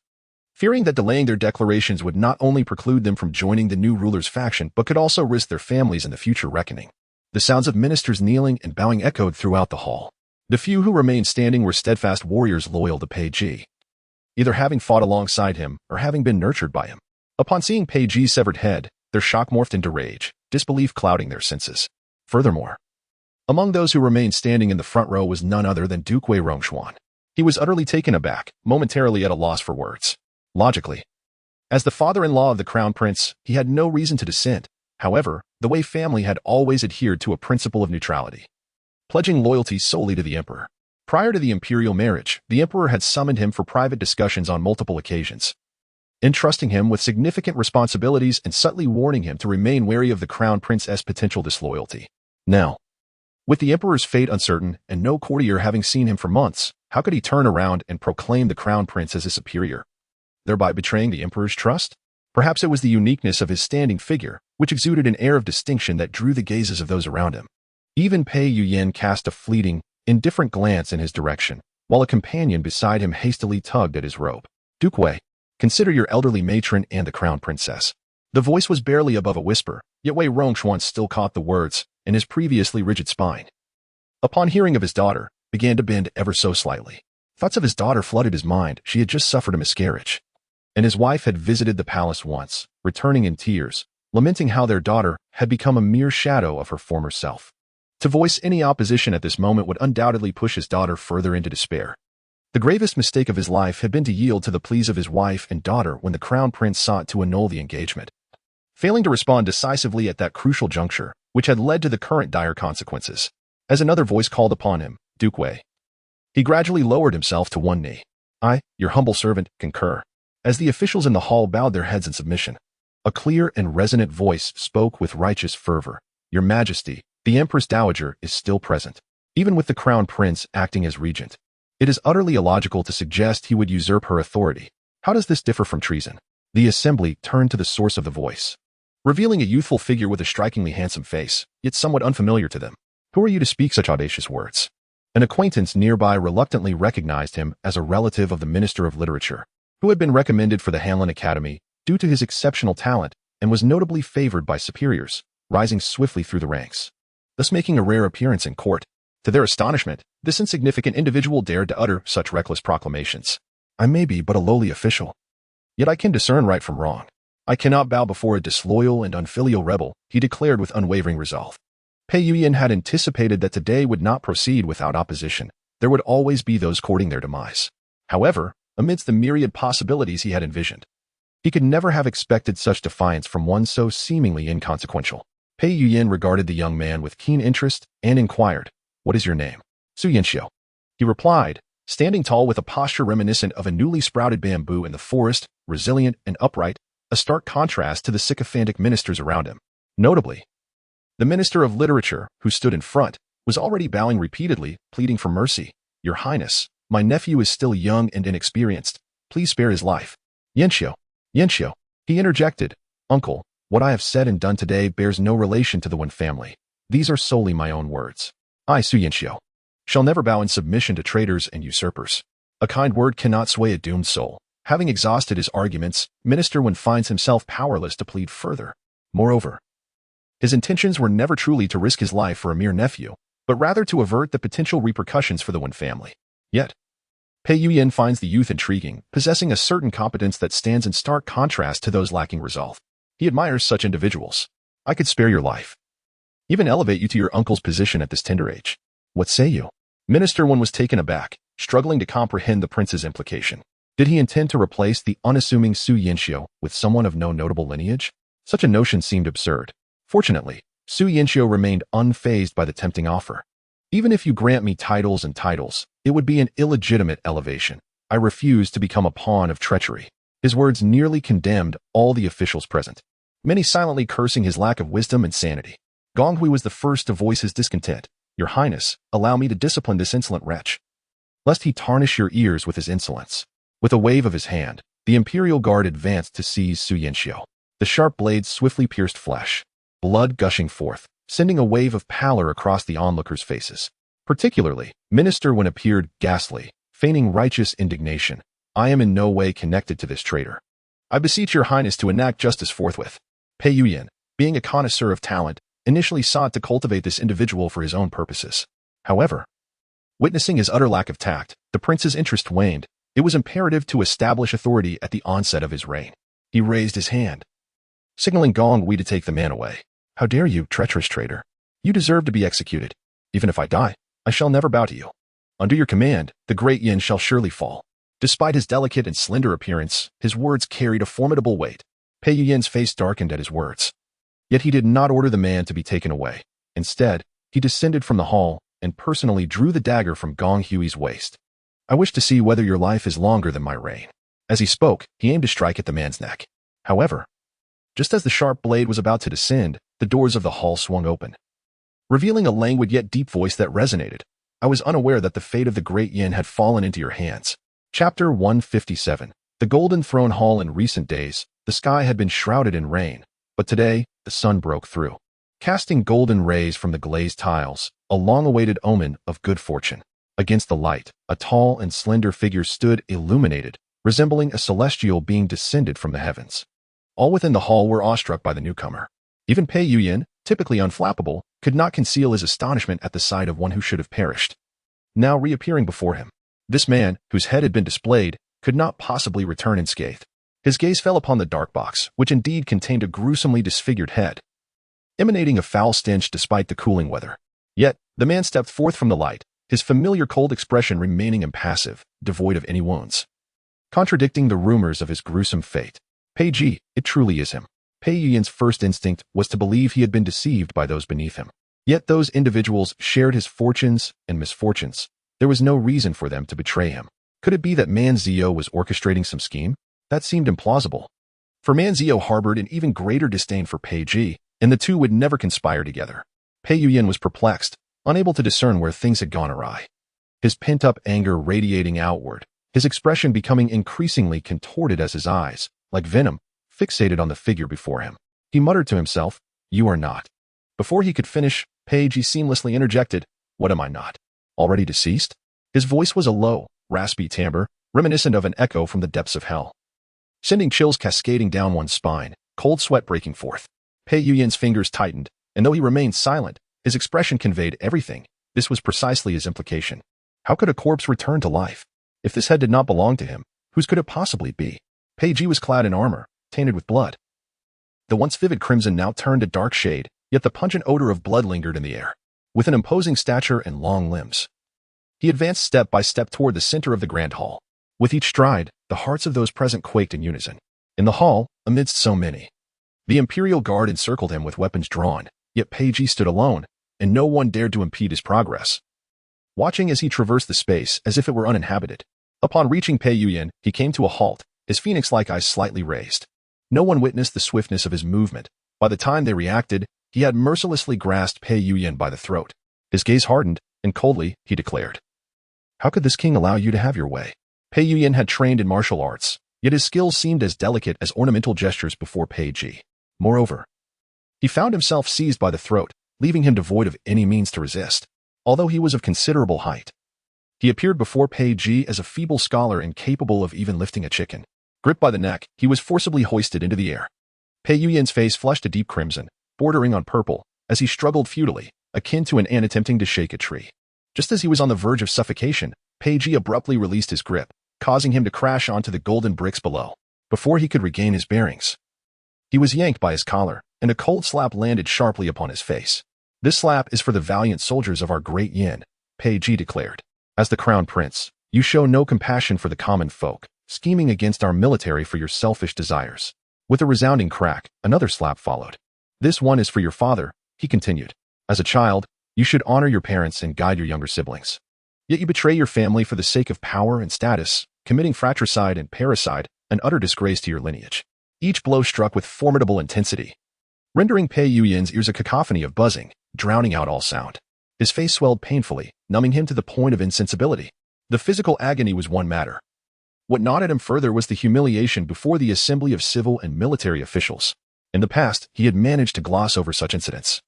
fearing that delaying their declarations would not only preclude them from joining the new ruler's faction but could also risk their families in the future reckoning. The sounds of ministers kneeling and bowing echoed throughout the hall. The few who remained standing were steadfast warriors loyal to Pei Ji, either having fought alongside him or having been nurtured by him. Upon seeing Pei Ji's severed head, their shock morphed into rage, disbelief clouding their senses. Furthermore, among those who remained standing in the front row was none other than Duke Wei Nanxun. He was utterly taken aback, momentarily at a loss for words. Logically, as the father-in-law of the crown prince, he had no reason to dissent. However, the Wei family had always adhered to a principle of neutrality, pledging loyalty solely to the emperor. Prior to the imperial marriage, the emperor had summoned him for private discussions on multiple occasions, entrusting him with significant responsibilities and subtly warning him to remain wary of the crown prince's potential disloyalty. Now, With the emperor's fate uncertain and no courtier having seen him for months, how could he turn around and proclaim the crown prince as his superior, thereby betraying the emperor's trust? Perhaps it was the uniqueness of his standing figure, which exuded an air of distinction that drew the gazes of those around him. Even Pei Yuyan cast a fleeting, indifferent glance in his direction, while a companion beside him hastily tugged at his robe. Duke Wei, consider your elderly matron and the crown princess. The voice was barely above a whisper, yet Wei Nanxun still caught the words in his previously rigid spine. Upon hearing of his daughter, began to bend ever so slightly. Thoughts of his daughter flooded his mind. She had just suffered a miscarriage, and his wife had visited the palace once, returning in tears, lamenting how their daughter had become a mere shadow of her former self. To voice any opposition at this moment would undoubtedly push his daughter further into despair. The gravest mistake of his life had been to yield to the pleas of his wife and daughter when the crown prince sought to annul the engagement, failing to respond decisively at that crucial juncture, which had led to the current dire consequences. As another voice called upon him, Duke Wei, he gradually lowered himself to one knee. I, your humble servant, concur. As the officials in the hall bowed their heads in submission, a clear and resonant voice spoke with righteous fervor. Your Majesty, the Empress Dowager is still present, even with the crown prince acting as regent. It is utterly illogical to suggest he would usurp her authority. How does this differ from treason? The assembly turned to the source of the voice, revealing a youthful figure with a strikingly handsome face, yet somewhat unfamiliar to them. Who are you to speak such audacious words? An acquaintance nearby reluctantly recognized him as a relative of the Minister of Literature, who had been recommended for the Hanlin Academy due to his exceptional talent and was notably favored by superiors, rising swiftly through the ranks, thus making a rare appearance in court. To their astonishment, this insignificant individual dared to utter such reckless proclamations. I may be but a lowly official, yet I can discern right from wrong. I cannot bow before a disloyal and unfilial rebel, he declared with unwavering resolve. Pei Yuyan had anticipated that today would not proceed without opposition. There would always be those courting their demise. However, amidst the myriad possibilities he had envisioned, he could never have expected such defiance from one so seemingly inconsequential. Pei Yuyan regarded the young man with keen interest and inquired, What is your name? Su Yanxiu. He replied, standing tall with a posture reminiscent of a newly sprouted bamboo in the forest, resilient and upright, a stark contrast to the sycophantic ministers around him. Notably, the Minister of Literature, who stood in front, was already bowing repeatedly, pleading for mercy. Your Highness, my nephew is still young and inexperienced. Please spare his life. Yanxiu, he interjected. Uncle, what I have said and done today bears no relation to the Wen family. These are solely my own words. I, Su Yanxiu, shall never bow in submission to traitors and usurpers. A kind word cannot sway a doomed soul. Having exhausted his arguments, Minister Wen finds himself powerless to plead further. Moreover, his intentions were never truly to risk his life for a mere nephew, but rather to avert the potential repercussions for the Wen family. Yet, Pei Yuyan finds the youth intriguing, possessing a certain competence that stands in stark contrast to those lacking resolve. He admires such individuals. I could spare your life, even elevate you to your uncle's position at this tender age. What say you? Minister Wen was taken aback, struggling to comprehend the prince's implication. Did he intend to replace the unassuming Su Yanxiu with someone of no notable lineage? Such a notion seemed absurd. Fortunately, Su Yanxiu remained unfazed by the tempting offer. Even if you grant me titles and titles, it would be an illegitimate elevation. I refuse to become a pawn of treachery. His words nearly condemned all the officials present, many silently cursing his lack of wisdom and sanity. Gonghui was the first to voice his discontent. Your Highness, allow me to discipline this insolent wretch, lest he tarnish your ears with his insolence. With a wave of his hand, the Imperial Guard advanced to seize Su Yanxiu. The sharp blades swiftly pierced flesh, blood gushing forth, sending a wave of pallor across the onlookers' faces. Particularly, Minister Wen appeared ghastly, feigning righteous indignation. I am in no way connected to this traitor. I beseech your Highness to enact justice forthwith. Pei Yuyan, being a connoisseur of talent, initially sought to cultivate this individual for his own purposes. However, witnessing his utter lack of tact, the prince's interest waned. It was imperative to establish authority at the onset of his reign. He raised his hand, signaling Gonghui to take the man away. How dare you, treacherous traitor? You deserve to be executed. Even if I die, I shall never bow to you. Under your command, the great Yin shall surely fall. Despite his delicate and slender appearance, his words carried a formidable weight. Pei Yuyan's face darkened at his words. Yet he did not order the man to be taken away. Instead, he descended from the hall and personally drew the dagger from Gonghui's waist. I wish to see whether your life is longer than my reign. As he spoke, he aimed to strike at the man's neck. However, just as the sharp blade was about to descend, the doors of the hall swung open, revealing a languid yet deep voice that resonated. I was unaware that the fate of the great yin had fallen into your hands. Chapter 157. The Golden Throne Hall. In recent days, the sky had been shrouded in rain, but today, the sun broke through, casting golden rays from the glazed tiles, a long-awaited omen of good fortune. Against the light, a tall and slender figure stood illuminated, resembling a celestial being descended from the heavens. All within the hall were awestruck by the newcomer. Even Pei Yuyan, typically unflappable, could not conceal his astonishment at the sight of one who should have perished, now reappearing before him. This man, whose head had been displayed, could not possibly return unscathed. His gaze fell upon the dark box, which indeed contained a gruesomely disfigured head, emanating a foul stench despite the cooling weather. Yet, the man stepped forth from the light, his familiar cold expression remaining impassive, devoid of any wounds, contradicting the rumors of his gruesome fate. Pei Ji, it truly is him. Pei Yuyan's first instinct was to believe he had been deceived by those beneath him. Yet those individuals shared his fortunes and misfortunes. There was no reason for them to betray him. Could it be that Man Zio was orchestrating some scheme? That seemed implausible. For Man Zio harbored an even greater disdain for Pei Ji, and the two would never conspire together. Pei Yuyan was perplexed, unable to discern where things had gone awry. His pent-up anger radiating outward, his expression becoming increasingly contorted as his eyes, like venom, fixated on the figure before him. He muttered to himself, "You are not." Before he could finish, Pei Ji seamlessly interjected, "What am I not? Already deceased?" His voice was a low, raspy timbre, reminiscent of an echo from the depths of hell, sending chills cascading down one's spine, cold sweat breaking forth. Pei Yuyan's fingers tightened, and though he remained silent, his expression conveyed everything. This was precisely his implication. How could a corpse return to life? If this head did not belong to him, whose could it possibly be? Pei Ji was clad in armor, tainted with blood. The once vivid crimson now turned a dark shade, yet the pungent odor of blood lingered in the air. With an imposing stature and long limbs, he advanced step by step toward the center of the grand hall. With each stride, the hearts of those present quaked in unison. In the hall, amidst so many, the Imperial Guard encircled him with weapons drawn, yet Pei Ji stood alone, and no one dared to impede his progress, watching as he traversed the space as if it were uninhabited. Upon reaching Pei Yuyan, he came to a halt, his phoenix-like eyes slightly raised. No one witnessed the swiftness of his movement. By the time they reacted, he had mercilessly grasped Pei Yuyan by the throat. His gaze hardened, and coldly, he declared, "How could this king allow you to have your way?" Pei Yuyan had trained in martial arts, yet his skills seemed as delicate as ornamental gestures before Pei Ji. Moreover, he found himself seized by the throat, leaving him devoid of any means to resist. Although he was of considerable height, he appeared before Pei Ji as a feeble scholar incapable of even lifting a chicken. Gripped by the neck, he was forcibly hoisted into the air. Pei Yuyan's face flushed a deep crimson, bordering on purple, as he struggled futilely, akin to an ant attempting to shake a tree. Just as he was on the verge of suffocation, Pei Ji abruptly released his grip, causing him to crash onto the golden bricks below. Before he could regain his bearings, he was yanked by his collar, and a cold slap landed sharply upon his face. "This slap is for the valiant soldiers of our great yin," Pei Ji declared. "As the crown prince, you show no compassion for the common folk, scheming against our military for your selfish desires." With a resounding crack, another slap followed. "This one is for your father," he continued. "As a child, you should honor your parents and guide your younger siblings. Yet you betray your family for the sake of power and status, committing fratricide and parricide, an utter disgrace to your lineage." Each blow struck with formidable intensity, rendering Pei Yuyan's ears a cacophony of buzzing, drowning out all sound. His face swelled painfully, numbing him to the point of insensibility. The physical agony was one matter. What gnawed him further was the humiliation before the assembly of civil and military officials. In the past, he had managed to gloss over such incidents.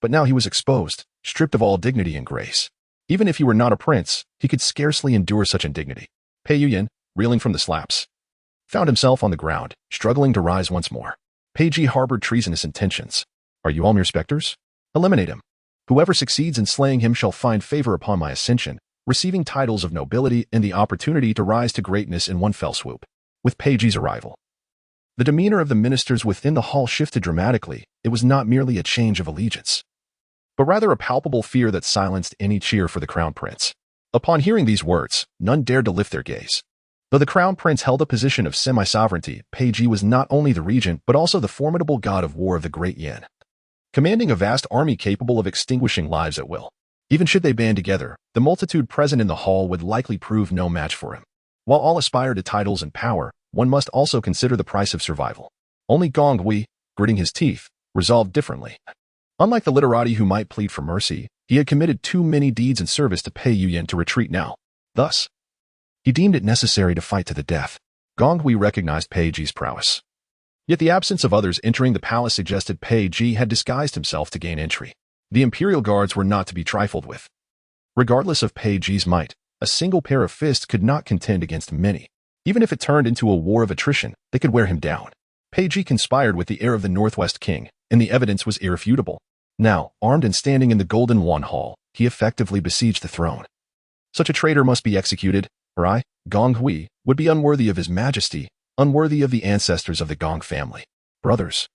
But now he was exposed, stripped of all dignity and grace. Even if he were not a prince, he could scarcely endure such indignity. Pei Yuyan, reeling from the slaps, found himself on the ground, struggling to rise once more. Pei Ji harbored treasonous intentions. "Are you all mere specters? Eliminate him. Whoever succeeds in slaying him shall find favor upon my ascension, receiving titles of nobility and the opportunity to rise to greatness in one fell swoop." With Pei Ji's arrival, the demeanor of the ministers within the hall shifted dramatically. It was not merely a change of allegiance, but rather a palpable fear that silenced any cheer for the crown prince. Upon hearing these words, none dared to lift their gaze. Though the crown prince held a position of semi-sovereignty, Pei Ji was not only the regent but also the formidable god of war of the great yin, commanding a vast army capable of extinguishing lives at will. Even should they band together, the multitude present in the hall would likely prove no match for him. While all aspire to titles and power, one must also consider the price of survival. Only Gong Hui, gritting his teeth, resolved differently. Unlike the literati who might plead for mercy, he had committed too many deeds in service to Pei Yuyan to retreat now. Thus, he deemed it necessary to fight to the death. Gong Hui recognized Pei Ji's prowess. Yet the absence of others entering the palace suggested Pei Ji had disguised himself to gain entry. The imperial guards were not to be trifled with. Regardless of Pei Ji's might, a single pair of fists could not contend against many. Even if it turned into a war of attrition, they could wear him down. Pei Ji conspired with the heir of the Northwest King, and the evidence was irrefutable. Now, armed and standing in the Golden Wan Hall, he effectively besieged the throne. Such a traitor must be executed, or I, Gong Hui, would be unworthy of his majesty, unworthy of the ancestors of the Gong family. Brothers,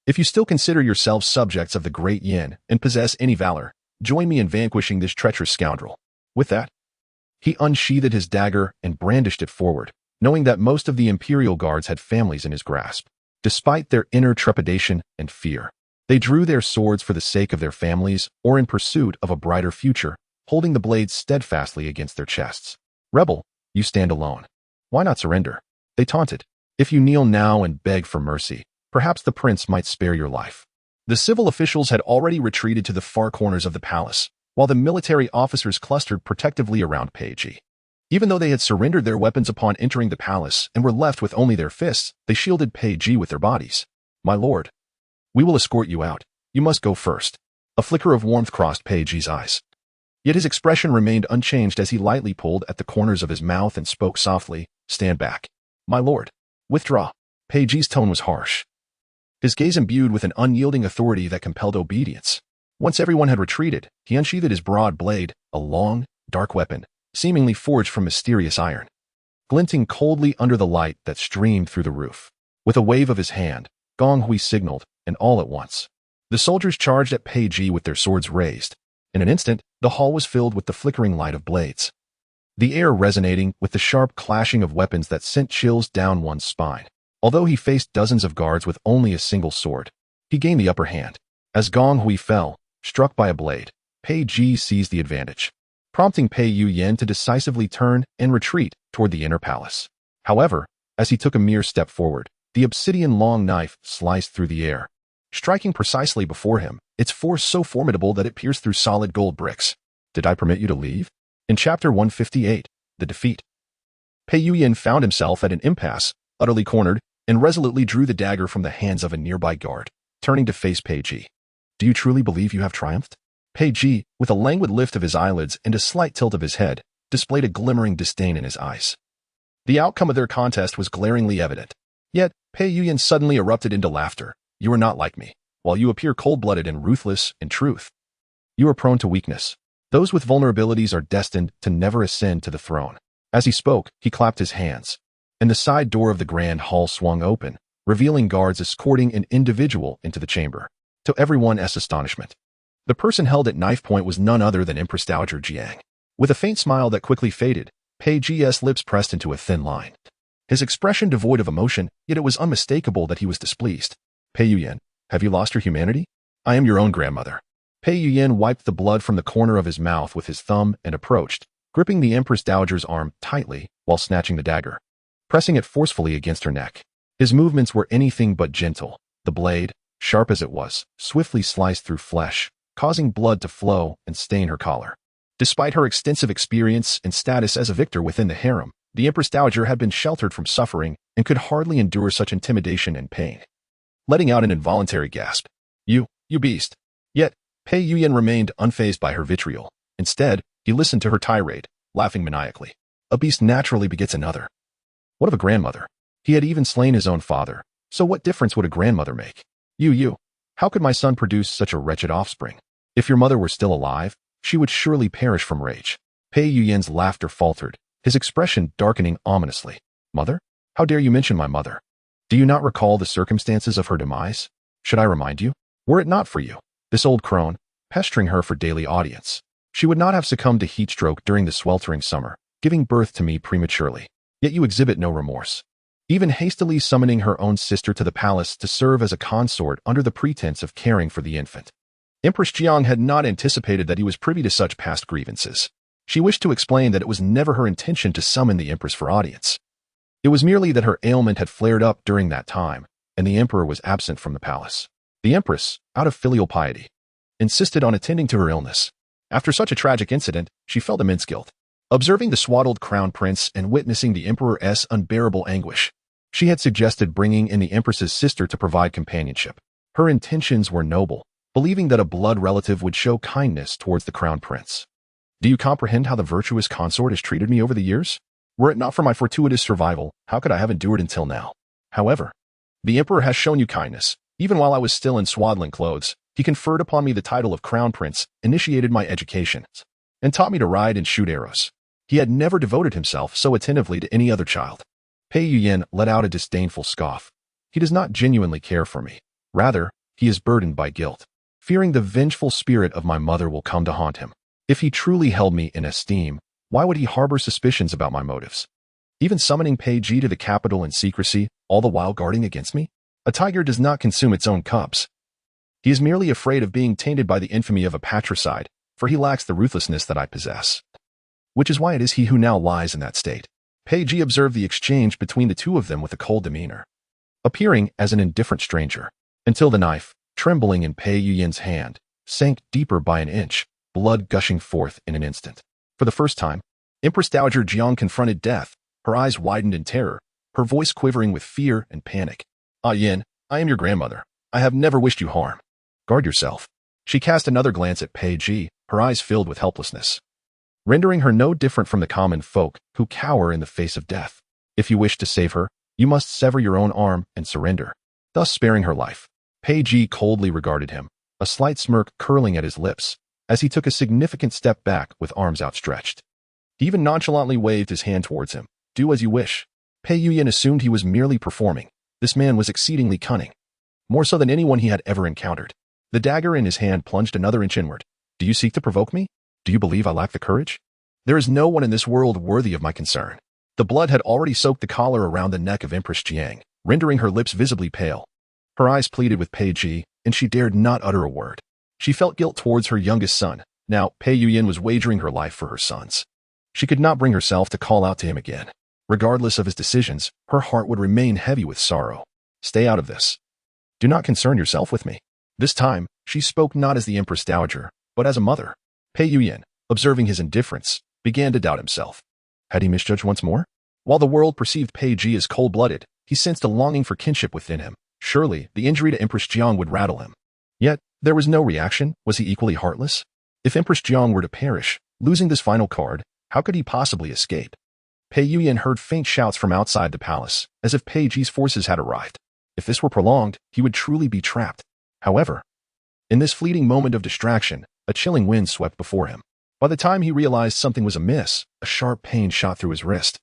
if you still consider yourselves subjects of the great Yin and possess any valor, join me in vanquishing this treacherous scoundrel. With that, he unsheathed his dagger and brandished it forward, knowing that most of the imperial guards had families in his grasp. Despite their inner trepidation and fear, they drew their swords for the sake of their families or in pursuit of a brighter future, holding the blades steadfastly against their chests. Rebel, you stand alone. Why not surrender? They taunted. If you kneel now and beg for mercy, perhaps the prince might spare your life. The civil officials had already retreated to the far corners of the palace, while the military officers clustered protectively around Pei Ji. Even though they had surrendered their weapons upon entering the palace and were left with only their fists, they shielded Pei Ji with their bodies. My lord, we will escort you out. You must go first. A flicker of warmth crossed Pei Ji's eyes. Yet his expression remained unchanged as he lightly pulled at the corners of his mouth and spoke softly, Stand back. My lord, withdraw. Pei Ji's tone was harsh, his gaze imbued with an unyielding authority that compelled obedience. Once everyone had retreated, he unsheathed his broad blade, a long, dark weapon, seemingly forged from mysterious iron, glinting coldly under the light that streamed through the roof. With a wave of his hand, Gong Hui signaled, and all at once, the soldiers charged at Pei Ji with their swords raised. In an instant, the hall was filled with the flickering light of blades, the air resonating with the sharp clashing of weapons that sent chills down one's spine. Although he faced dozens of guards with only a single sword, he gained the upper hand. As Gong Hui fell, struck by a blade, Pei Ji seized the advantage, prompting Pei Yuyan to decisively turn and retreat toward the inner palace. However, as he took a mere step forward, the obsidian long knife sliced through the air, striking precisely before him, its force so formidable that it pierced through solid gold bricks. Did I permit you to leave? In Chapter 158, The Defeat, Pei Yuyan found himself at an impasse, utterly cornered, and resolutely drew the dagger from the hands of a nearby guard, turning to face Pei Ji. Do you truly believe you have triumphed? Pei Ji, with a languid lift of his eyelids and a slight tilt of his head, displayed a glimmering disdain in his eyes. The outcome of their contest was glaringly evident. Yet, Pei Yuyan suddenly erupted into laughter. You are not like me. While you appear cold-blooded and ruthless, in truth, you are prone to weakness. Those with vulnerabilities are destined to never ascend to the throne. As he spoke, he clapped his hands, and the side door of the grand hall swung open, revealing guards escorting an individual into the chamber. To everyone's astonishment, the person held at knife point was none other than Empress Dowager Jiang. With a faint smile that quickly faded, Pei Ji's lips pressed into a thin line. His expression devoid of emotion, yet it was unmistakable that he was displeased. Pei Yuyan, have you lost your humanity? I am your own grandmother. Pei Yuyan wiped the blood from the corner of his mouth with his thumb and approached, gripping the Empress Dowager's arm tightly while snatching the dagger, pressing it forcefully against her neck. His movements were anything but gentle. The blade, sharp as it was, swiftly sliced through flesh, causing blood to flow and stain her collar. Despite her extensive experience and status as a victor within the harem, the Empress Dowager had been sheltered from suffering and could hardly endure such intimidation and pain. Letting out an involuntary gasp. You beast. Yet, Pei Yuyan remained unfazed by her vitriol. Instead, he listened to her tirade, laughing maniacally. A beast naturally begets another. What of a grandmother? He had even slain his own father, so what difference would a grandmother make? How could my son produce such a wretched offspring? If your mother were still alive, she would surely perish from rage. Pei Yuyan's laughter faltered, his expression darkening ominously. Mother? How dare you mention my mother? Do you not recall the circumstances of her demise? Should I remind you? Were it not for you, this old crone, pestering her for daily audience, she would not have succumbed to heat stroke during the sweltering summer, giving birth to me prematurely. Yet you exhibit no remorse, even hastily summoning her own sister to the palace to serve as a consort under the pretense of caring for the infant. Empress Jiang had not anticipated that he was privy to such past grievances. She wished to explain that it was never her intention to summon the empress for audience. It was merely that her ailment had flared up during that time, and the emperor was absent from the palace. The empress, out of filial piety, insisted on attending to her illness. After such a tragic incident, she felt immense guilt. Observing the swaddled crown prince and witnessing the emperor's unbearable anguish, she had suggested bringing in the empress's sister to provide companionship. Her intentions were noble, believing that a blood relative would show kindness towards the crown prince. Do you comprehend how the virtuous consort has treated me over the years? Were it not for my fortuitous survival, how could I have endured until now? However, the emperor has shown you kindness. Even while I was still in swaddling clothes, he conferred upon me the title of crown prince, initiated my education, and taught me to ride and shoot arrows. He had never devoted himself so attentively to any other child. Pei Yuyan let out a disdainful scoff. He does not genuinely care for me. Rather, he is burdened by guilt, fearing the vengeful spirit of my mother will come to haunt him. If he truly held me in esteem, why would he harbor suspicions about my motives? Even summoning Pei Ji to the capital in secrecy, all the while guarding against me? A tiger does not consume its own cubs. He is merely afraid of being tainted by the infamy of a patricide, for he lacks the ruthlessness that I possess. Which is why it is he who now lies in that state. Pei Ji observed the exchange between the two of them with a cold demeanor, appearing as an indifferent stranger, until the knife, trembling in Pei Yuyan's hand, sank deeper by an inch, blood gushing forth in an instant. For the first time, Empress Dowager Jiang confronted death, her eyes widened in terror, her voice quivering with fear and panic. Ah Yin, I am your grandmother. I have never wished you harm. Guard yourself. She cast another glance at Pei Ji, her eyes filled with helplessness, rendering her no different from the common folk who cower in the face of death. If you wish to save her, you must sever your own arm and surrender, thus sparing her life. Pei Ji coldly regarded him, a slight smirk curling at his lips, as he took a significant step back with arms outstretched. He even nonchalantly waved his hand towards him. Do as you wish. Pei Yuyan assumed he was merely performing. This man was exceedingly cunning, more so than anyone he had ever encountered. The dagger in his hand plunged another inch inward. Do you seek to provoke me? Do you believe I lack the courage? There is no one in this world worthy of my concern. The blood had already soaked the collar around the neck of Empress Jiang, rendering her lips visibly pale. Her eyes pleaded with Pei Ji, and she dared not utter a word. She felt guilt towards her youngest son. Now, Pei Yuyan was wagering her life for her sons. She could not bring herself to call out to him again. Regardless of his decisions, her heart would remain heavy with sorrow. Stay out of this. Do not concern yourself with me. This time, she spoke not as the Empress Dowager, but as a mother. Pei Yuyan, observing his indifference, began to doubt himself. Had he misjudged once more? While the world perceived Pei Ji as cold-blooded, he sensed a longing for kinship within him. Surely, the injury to Empress Jiang would rattle him. Yet, there was no reaction. Was he equally heartless? If Empress Jiang were to perish, losing this final card, how could he possibly escape? Pei Yuyan heard faint shouts from outside the palace, as if Pei Ji's forces had arrived. If this were prolonged, he would truly be trapped. However, in this fleeting moment of distraction, a chilling wind swept before him. By the time he realized something was amiss, a sharp pain shot through his wrist,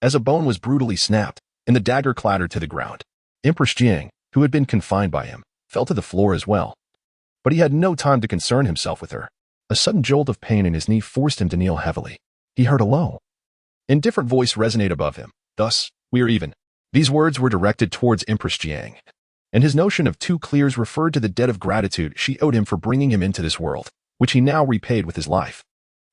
as a bone was brutally snapped, and the dagger clattered to the ground. Empress Jiang, who had been confined by him, fell to the floor as well. But he had no time to concern himself with her. A sudden jolt of pain in his knee forced him to kneel heavily. He heard a low, indifferent voice resonate above him. Thus, we are even. These words were directed towards Empress Jiang, and his notion of two clears referred to the debt of gratitude she owed him for bringing him into this world, which he now repaid with his life.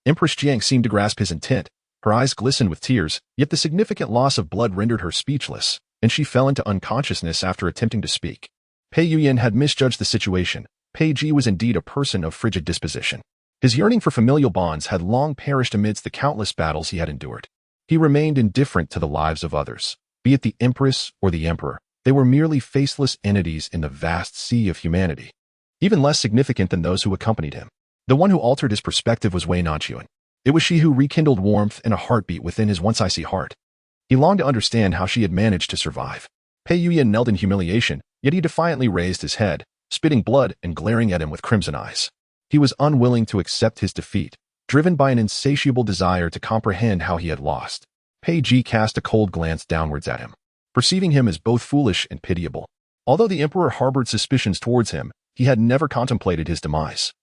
Empress Jiang seemed to grasp his intent. Her eyes glistened with tears, yet the significant loss of blood rendered her speechless, and she fell into unconsciousness after attempting to speak. Pei Yuyan had misjudged the situation. Pei Ji was indeed a person of frigid disposition. His yearning for familial bonds had long perished amidst the countless battles he had endured. He remained indifferent to the lives of others, be it the empress or the emperor. They were merely faceless entities in the vast sea of humanity, even less significant than those who accompanied him. The one who altered his perspective was Wei Nanxun. It was she who rekindled warmth and a heartbeat within his once icy heart. He longed to understand how she had managed to survive. Pei Yuyan knelt in humiliation, yet he defiantly raised his head, spitting blood and glaring at him with crimson eyes. He was unwilling to accept his defeat, driven by an insatiable desire to comprehend how he had lost. Pei Ji cast a cold glance downwards at him, perceiving him as both foolish and pitiable. Although the emperor harbored suspicions towards him, he had never contemplated his demise.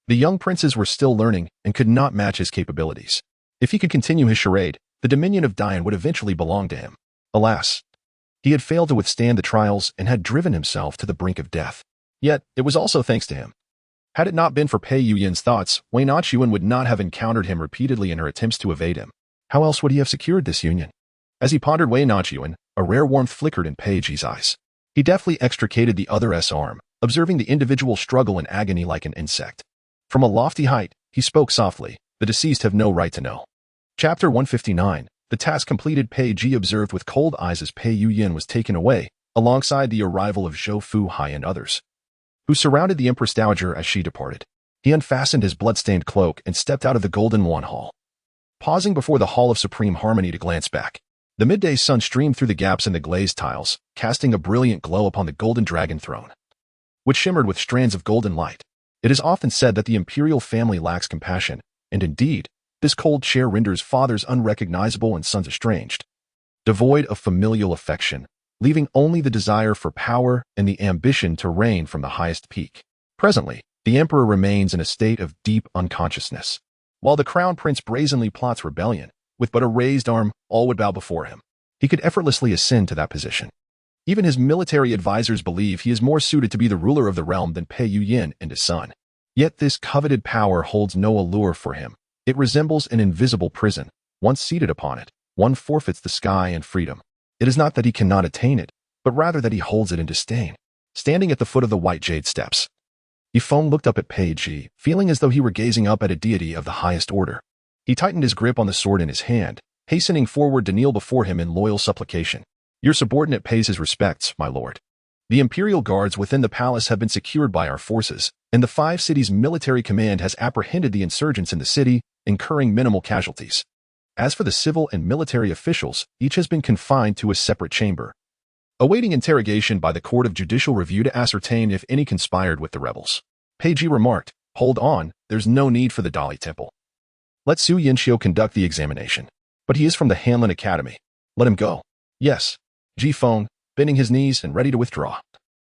The young princes were still learning and could not match his capabilities. If he could continue his charade, the dominion of Dian would eventually belong to him. Alas, he had failed to withstand the trials and had driven himself to the brink of death. Yet, it was also thanks to him. Had it not been for Pei Yuyan's thoughts, Wei Nanxun would not have encountered him repeatedly in her attempts to evade him. How else would he have secured this union? As he pondered Wei Nanxun, a rare warmth flickered in Pei Ji's eyes. He deftly extricated the other's arm, observing the individual struggle and agony like an insect. From a lofty height, he spoke softly, "The deceased have no right to know." Chapter 159. The task completed. Pei Ji observed with cold eyes as Pei Yuyin was taken away, alongside the arrival of Zhou Fuhai and others, who surrounded the Empress Dowager as she departed. He unfastened his blood-stained cloak and stepped out of the Golden Wan Hall. Pausing before the Hall of Supreme Harmony to glance back, the midday sun streamed through the gaps in the glazed tiles, casting a brilliant glow upon the golden dragon throne, which shimmered with strands of golden light. It is often said that the imperial family lacks compassion, and indeed, this cold chair renders fathers unrecognizable and sons estranged, devoid of familial affection, leaving only the desire for power and the ambition to reign from the highest peak. Presently, the emperor remains in a state of deep unconsciousness, while the crown prince brazenly plots rebellion. With but a raised arm, all would bow before him. He could effortlessly ascend to that position. Even his military advisors believe he is more suited to be the ruler of the realm than Pei Yuyin and his son. Yet this coveted power holds no allure for him. It resembles an invisible prison. Once seated upon it, one forfeits the sky and freedom. It is not that he cannot attain it, but rather that he holds it in disdain. Standing at the foot of the white jade steps, Yifeng looked up at Pei Ji, feeling as though he were gazing up at a deity of the highest order. He tightened his grip on the sword in his hand, hastening forward to kneel before him in loyal supplication. "Your subordinate pays his respects, my lord. The imperial guards within the palace have been secured by our forces, and the 5 cities' military command has apprehended the insurgents in the city, incurring minimal casualties. As for the civil and military officials, each has been confined to a separate chamber, awaiting interrogation by the Court of Judicial Review to ascertain if any conspired with the rebels." Pei Ji remarked, "Hold on, there's no need for the Dali Temple. Let Su Yinxiu conduct the examination. But he is from the Hanlin Academy. Let him go." "Yes." Ji Feng, bending his knees and ready to withdraw,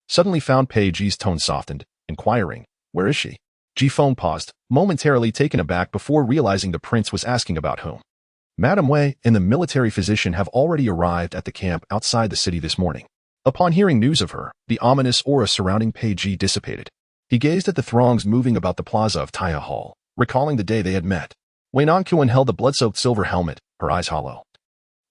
suddenly found Pei Ji's tone softened, inquiring, "Where is she?" Ji Feng paused, momentarily taken aback before realizing the prince was asking about whom. "Madame Wei and the military physician have already arrived at the camp outside the city this morning." Upon hearing news of her, the ominous aura surrounding Pei Ji dissipated. He gazed at the throngs moving about the plaza of Taya Hall, recalling the day they had met. Wei Nanxun held the blood-soaked silver helmet, her eyes hollow,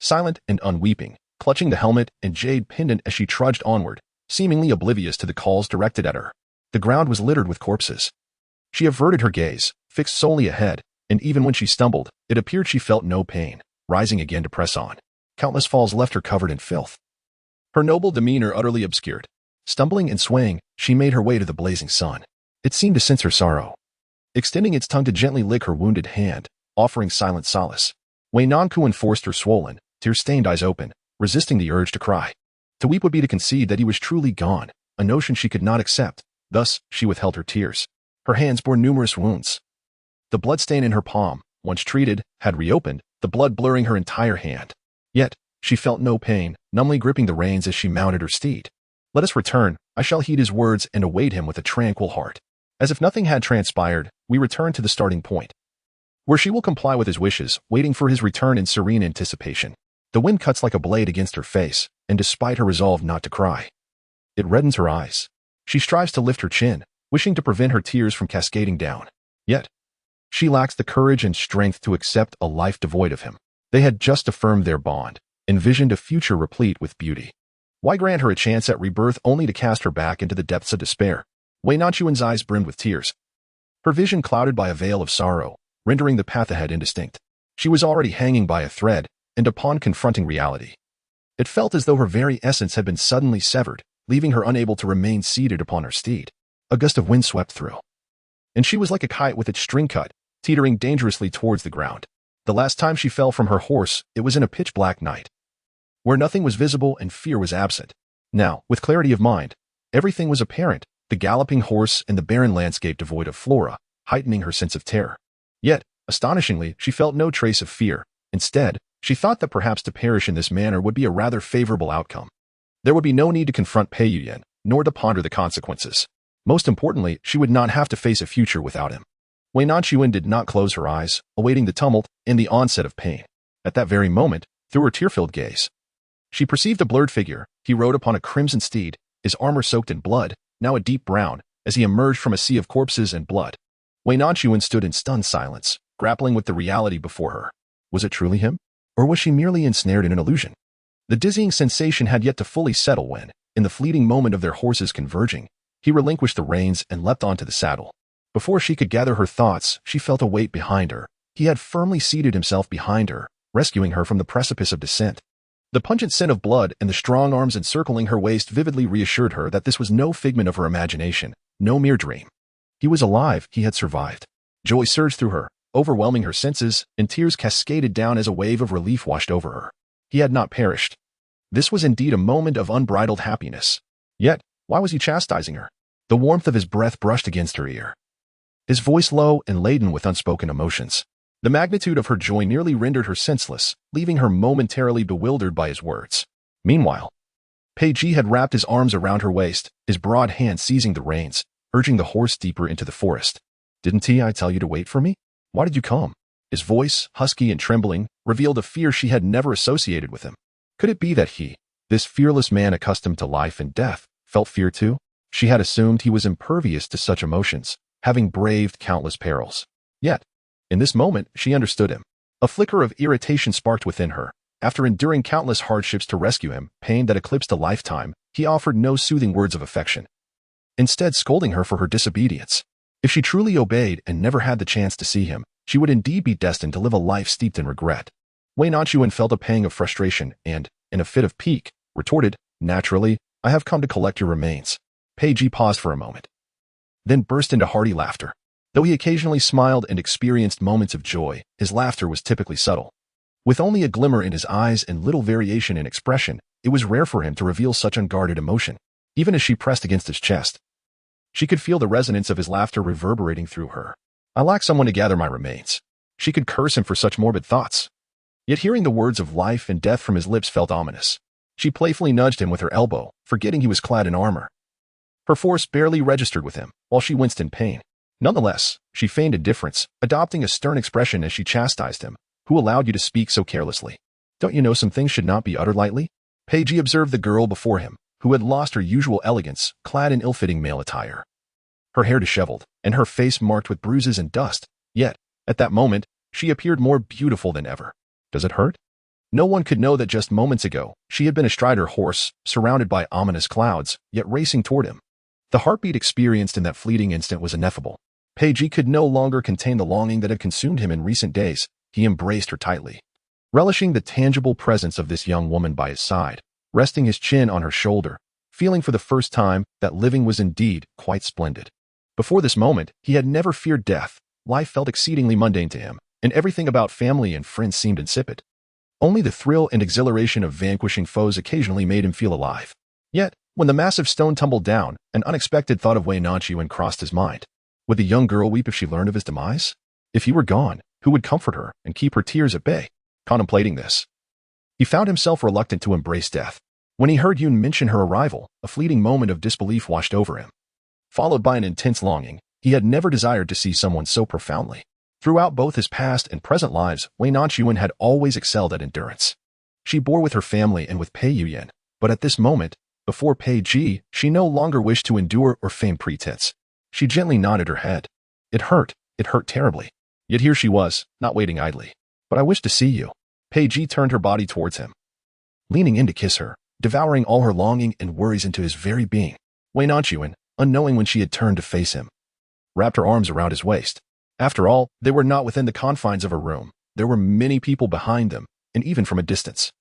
silent and unweeping, clutching the helmet and jade pendant as she trudged onward, seemingly oblivious to the calls directed at her. The ground was littered with corpses. She averted her gaze, fixed solely ahead, and even when she stumbled, it appeared she felt no pain, rising again to press on. Countless falls left her covered in filth, her noble demeanor utterly obscured. Stumbling and swaying, she made her way to the blazing sun. It seemed to sense her sorrow, extending its tongue to gently lick her wounded hand, offering silent solace. Wei Nanxun forced her swollen, tear-stained eyes open, resisting the urge to cry. To weep would be to concede that he was truly gone, a notion she could not accept. Thus, she withheld her tears. Her hands bore numerous wounds. The bloodstain in her palm, once treated, had reopened, the blood blurring her entire hand. Yet, she felt no pain, numbly gripping the reins as she mounted her steed. "Let us return, I shall heed his words and await him with a tranquil heart." As if nothing had transpired, we return to the starting point, where she will comply with his wishes, waiting for his return in serene anticipation. The wind cuts like a blade against her face, and despite her resolve not to cry, it reddens her eyes. She strives to lift her chin, wishing to prevent her tears from cascading down. Yet, she lacks the courage and strength to accept a life devoid of him. They had just affirmed their bond, envisioned a future replete with beauty. Why grant her a chance at rebirth only to cast her back into the depths of despair? Wei Nanxuan's eyes brimmed with tears, her vision clouded by a veil of sorrow, rendering the path ahead indistinct. She was already hanging by a thread, and upon confronting reality, it felt as though her very essence had been suddenly severed, leaving her unable to remain seated upon her steed. A gust of wind swept through, and she was like a kite with its string cut, teetering dangerously towards the ground. The last time she fell from her horse, it was in a pitch-black night, where nothing was visible and fear was absent. Now, with clarity of mind, everything was apparent, the galloping horse and the barren landscape devoid of flora, heightening her sense of terror. Yet, astonishingly, she felt no trace of fear. Instead, she thought that perhaps to perish in this manner would be a rather favorable outcome. There would be no need to confront Pei Yuyin, nor to ponder the consequences. Most importantly, she would not have to face a future without him. Wei Nanxuan did not close her eyes, awaiting the tumult and the onset of pain. At that very moment, through her tear-filled gaze, she perceived a blurred figure. He rode upon a crimson steed, his armor soaked in blood, now a deep brown, as he emerged from a sea of corpses and blood. Wei Nanxuan stood in stunned silence, grappling with the reality before her. Was it truly him? Or was she merely ensnared in an illusion? The dizzying sensation had yet to fully settle when, in the fleeting moment of their horses converging, He relinquished the reins and leapt onto the saddle. Before she could gather her thoughts, she felt a weight behind her. He had firmly seated himself behind her, rescuing her from the precipice of descent. The pungent scent of blood and the strong arms encircling her waist vividly reassured her that this was no figment of her imagination, no mere dream. He was alive, he had survived. Joy surged through her, overwhelming her senses, and tears cascaded down as a wave of relief washed over her. He had not perished. This was indeed a moment of unbridled happiness. Yet, why was he chastising her? The warmth of his breath brushed against her ear, his voice low and laden with unspoken emotions. The magnitude of her joy nearly rendered her senseless, leaving her momentarily bewildered by his words. Meanwhile, Pei Ji had wrapped his arms around her waist, his broad hand seizing the reins, urging the horse deeper into the forest. Didn't I tell you to wait for me? Why did you come? His voice, husky and trembling, revealed a fear she had never associated with him. Could it be that he, this fearless man accustomed to life and death, felt fear too? She had assumed he was impervious to such emotions, having braved countless perils. Yet, in this moment, she understood him. A flicker of irritation sparked within her. After enduring countless hardships to rescue him, pain that eclipsed a lifetime, he offered no soothing words of affection, instead scolding her for her disobedience. If she truly obeyed and never had the chance to see him, she would indeed be destined to live a life steeped in regret. Wei Nanxun felt a pang of frustration and, in a fit of pique, retorted, "Naturally, I have come to collect your remains." Pei Ji paused for a moment, then burst into hearty laughter. Though he occasionally smiled and experienced moments of joy, his laughter was typically subtle. With only a glimmer in his eyes and little variation in expression, it was rare for him to reveal such unguarded emotion. Even as she pressed against his chest, she could feel the resonance of his laughter reverberating through her. "I lack someone to gather my remains." She could curse him for such morbid thoughts. Yet hearing the words of life and death from his lips felt ominous. She playfully nudged him with her elbow, forgetting he was clad in armor. Her force barely registered with him, while she winced in pain. Nonetheless, she feigned indifference, adopting a stern expression as she chastised him. "Who allowed you to speak so carelessly? Don't you know some things should not be uttered lightly?" Pei Ji observed the girl before him, who had lost her usual elegance, clad in ill-fitting male attire. Her hair disheveled, and her face marked with bruises and dust. Yet, at that moment, she appeared more beautiful than ever. Does it hurt? No one could know that just moments ago, she had been astride her horse, surrounded by ominous clouds, yet racing toward him. The heartbeat experienced in that fleeting instant was ineffable. Pei Ji could no longer contain the longing that had consumed him in recent days. He embraced her tightly, relishing the tangible presence of this young woman by his side, resting his chin on her shoulder, feeling for the first time that living was indeed quite splendid. Before this moment, he had never feared death. Life felt exceedingly mundane to him, and everything about family and friends seemed insipid. Only the thrill and exhilaration of vanquishing foes occasionally made him feel alive. Yet, when the massive stone tumbled down, an unexpected thought of Wei Nanxun crossed his mind. Would the young girl weep if she learned of his demise? If he were gone, who would comfort her and keep her tears at bay? Contemplating this, he found himself reluctant to embrace death. When he heard Yun mention her arrival, a fleeting moment of disbelief washed over him, followed by an intense longing. He had never desired to see someone so profoundly. Throughout both his past and present lives, Wei Nanxun had always excelled at endurance. She bore with her family and with Pei Yuyan, but at this moment, before Pei Ji, she no longer wished to endure or feign pretense. She gently nodded her head. It hurt terribly. Yet here she was, not waiting idly. "But I wish to see you." Pei Ji turned her body towards him, leaning in to kiss her, devouring all her longing and worries into his very being. Wei Nanxun, unknowing when she had turned to face him, wrapped her arms around his waist. After all, they were not within the confines of a room. There were many people behind them, and even from a distance.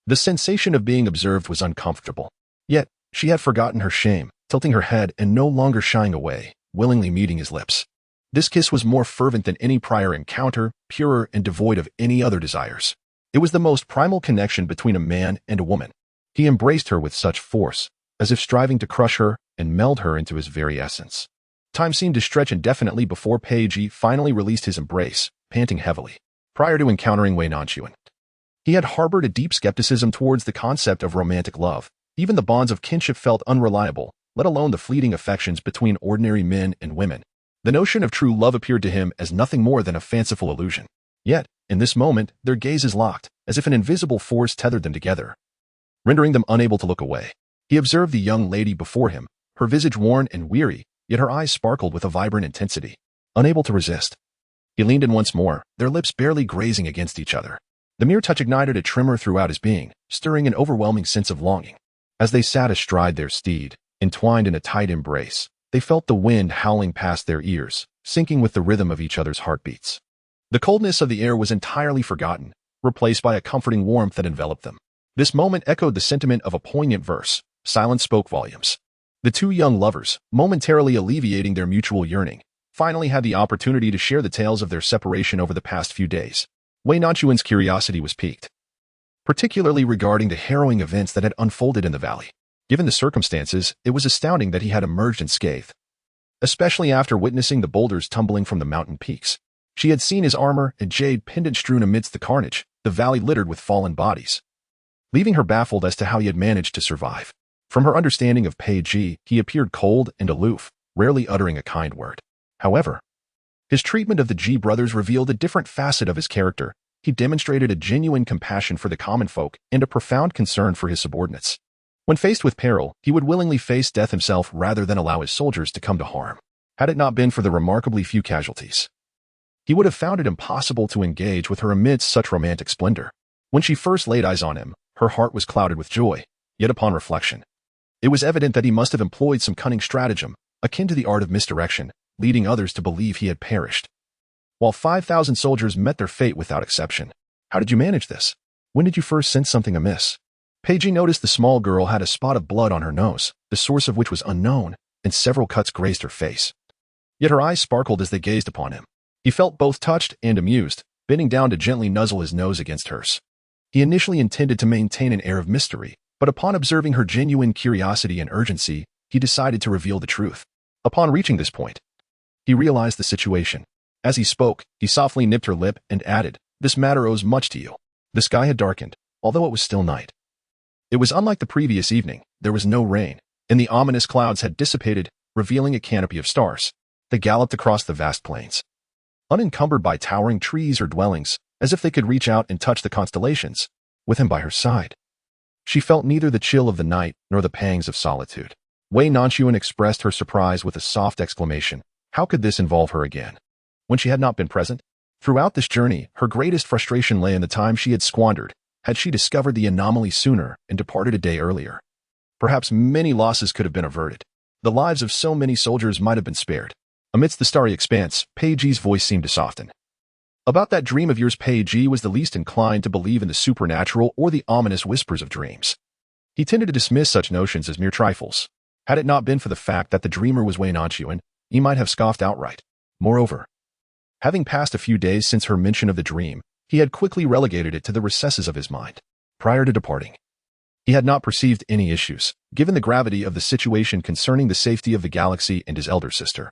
The sensation of being observed was uncomfortable. Yet, she had forgotten her shame, tilting her head and no longer shying away, willingly meeting his lips. This kiss was more fervent than any prior encounter, purer and devoid of any other desires. It was the most primal connection between a man and a woman. He embraced her with such force, as if striving to crush her and meld her into his very essence. Time seemed to stretch indefinitely before Pei Ji finally released his embrace, panting heavily. Prior to encountering Wei Nanxun, he had harbored a deep skepticism towards the concept of romantic love. Even the bonds of kinship felt unreliable, let alone the fleeting affections between ordinary men and women. The notion of true love appeared to him as nothing more than a fanciful illusion. Yet, in this moment, their gazes locked, as if an invisible force tethered them together, rendering them unable to look away. He observed the young lady before him, her visage worn and weary, yet her eyes sparkled with a vibrant intensity. Unable to resist, he leaned in once more, their lips barely grazing against each other. The mere touch ignited a tremor throughout his being, stirring an overwhelming sense of longing. As they sat astride their steed, Entwined in a tight embrace, they felt the wind howling past their ears, syncing with the rhythm of each other's heartbeats. The coldness of the air was entirely forgotten, replaced by a comforting warmth that enveloped them. This moment echoed the sentiment of a poignant verse. Silence spoke volumes. The two young lovers, momentarily alleviating their mutual yearning, finally had the opportunity to share the tales of their separation over the past few days. Wei Nanxun's curiosity was piqued, particularly regarding the harrowing events that had unfolded in the valley. Given the circumstances, it was astounding that he had emerged unscathed, especially after witnessing the boulders tumbling from the mountain peaks. She had seen his armor and jade pendant strewn amidst the carnage, the valley littered with fallen bodies, leaving her baffled as to how he had managed to survive. From her understanding of Pei Ji, he appeared cold and aloof, rarely uttering a kind word. However, his treatment of the Ji brothers revealed a different facet of his character. He demonstrated a genuine compassion for the common folk and a profound concern for his subordinates. When faced with peril, he would willingly face death himself rather than allow his soldiers to come to harm. Had it not been for the remarkably few casualties, he would have found it impossible to engage with her amidst such romantic splendor. When she first laid eyes on him, her heart was clouded with joy, yet upon reflection, it was evident that he must have employed some cunning stratagem, akin to the art of misdirection, leading others to believe he had perished, while 5,000 soldiers met their fate without exception. How did you manage this? When did you first sense something amiss? Pei Ji noticed the small girl had a spot of blood on her nose, the source of which was unknown, and several cuts grazed her face. Yet her eyes sparkled as they gazed upon him. He felt both touched and amused, bending down to gently nuzzle his nose against hers. He initially intended to maintain an air of mystery, but upon observing her genuine curiosity and urgency, he decided to reveal the truth. Upon reaching this point, he realized the situation. As he spoke, he softly nipped her lip and added, "This matter owes much to you." The sky had darkened, although it was still night. It was unlike the previous evening. There was no rain, and the ominous clouds had dissipated, revealing a canopy of stars. They galloped across the vast plains, unencumbered by towering trees or dwellings, as if they could reach out and touch the constellations. With him by her side, she felt neither the chill of the night nor the pangs of solitude. Wei Nanxun expressed her surprise with a soft exclamation. How could this involve her again, when she had not been present? Throughout this journey, her greatest frustration lay in the time she had squandered. Had she discovered the anomaly sooner and departed a day earlier, perhaps many losses could have been averted. The lives of so many soldiers might have been spared. Amidst the starry expanse, Pei Ji's voice seemed to soften. About that dream of yours, Pei Ji was the least inclined to believe in the supernatural or the ominous whispers of dreams. He tended to dismiss such notions as mere trifles. Had it not been for the fact that the dreamer was Wei Nanxun, he might have scoffed outright. Moreover, having passed a few days since her mention of the dream, he had quickly relegated it to the recesses of his mind. Prior to departing, he had not perceived any issues, given the gravity of the situation concerning the safety of the galaxy and his elder sister.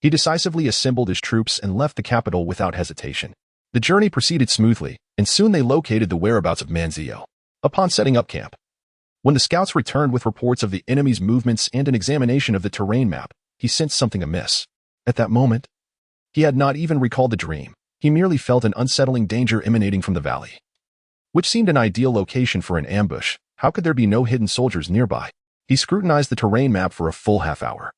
He decisively assembled his troops and left the capital without hesitation. The journey proceeded smoothly, and soon they located the whereabouts of Manzio. Upon setting up camp, when the scouts returned with reports of the enemy's movements and an examination of the terrain map, he sensed something amiss. At that moment, he had not even recalled the dream. He merely felt an unsettling danger emanating from the valley, which seemed an ideal location for an ambush. How could there be no hidden soldiers nearby? He scrutinized the terrain map for a full half-hour,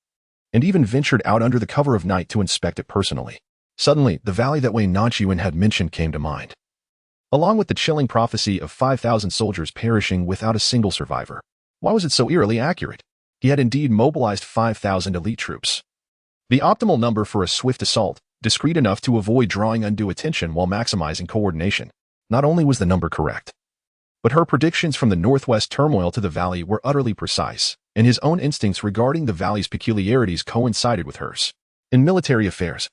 and even ventured out under the cover of night to inspect it personally. Suddenly, the valley that Wei Nanxun had mentioned came to mind, along with the chilling prophecy of 5,000 soldiers perishing without a single survivor. Why was it so eerily accurate? He had indeed mobilized 5,000 elite troops, the optimal number for a swift assault, discreet enough to avoid drawing undue attention while maximizing coordination. Not only was the number correct, but her predictions from the northwest turmoil to the valley were utterly precise, and his own instincts regarding the valley's peculiarities coincided with hers. In military affairs,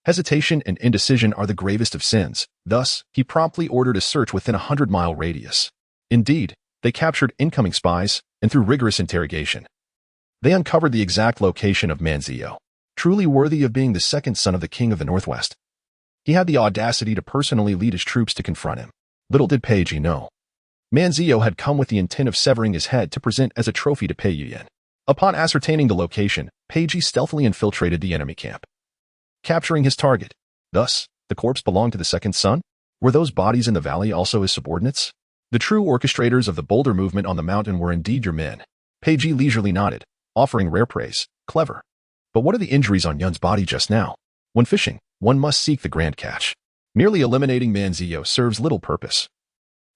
hesitation and indecision are the gravest of sins. Thus, he promptly ordered a search within a 100-mile radius. Indeed, they captured incoming spies, and through rigorous interrogation, they uncovered the exact location of Manzio. Truly worthy of being the second son of the king of the Northwest, he had the audacity to personally lead his troops to confront him. Little did Pei Ji know, Manzio had come with the intent of severing his head to present as a trophy to Pei Yuyan. Upon ascertaining the location, Pei Ji stealthily infiltrated the enemy camp, capturing his target. Thus, the corpse belonged to the second son? Were those bodies in the valley also his subordinates? The true orchestrators of the boulder movement on the mountain were indeed your men. Pei Ji leisurely nodded, offering rare praise. Clever. But what are the injuries on Yun's body just now? When fishing, one must seek the grand catch. Merely eliminating Manzio serves little purpose.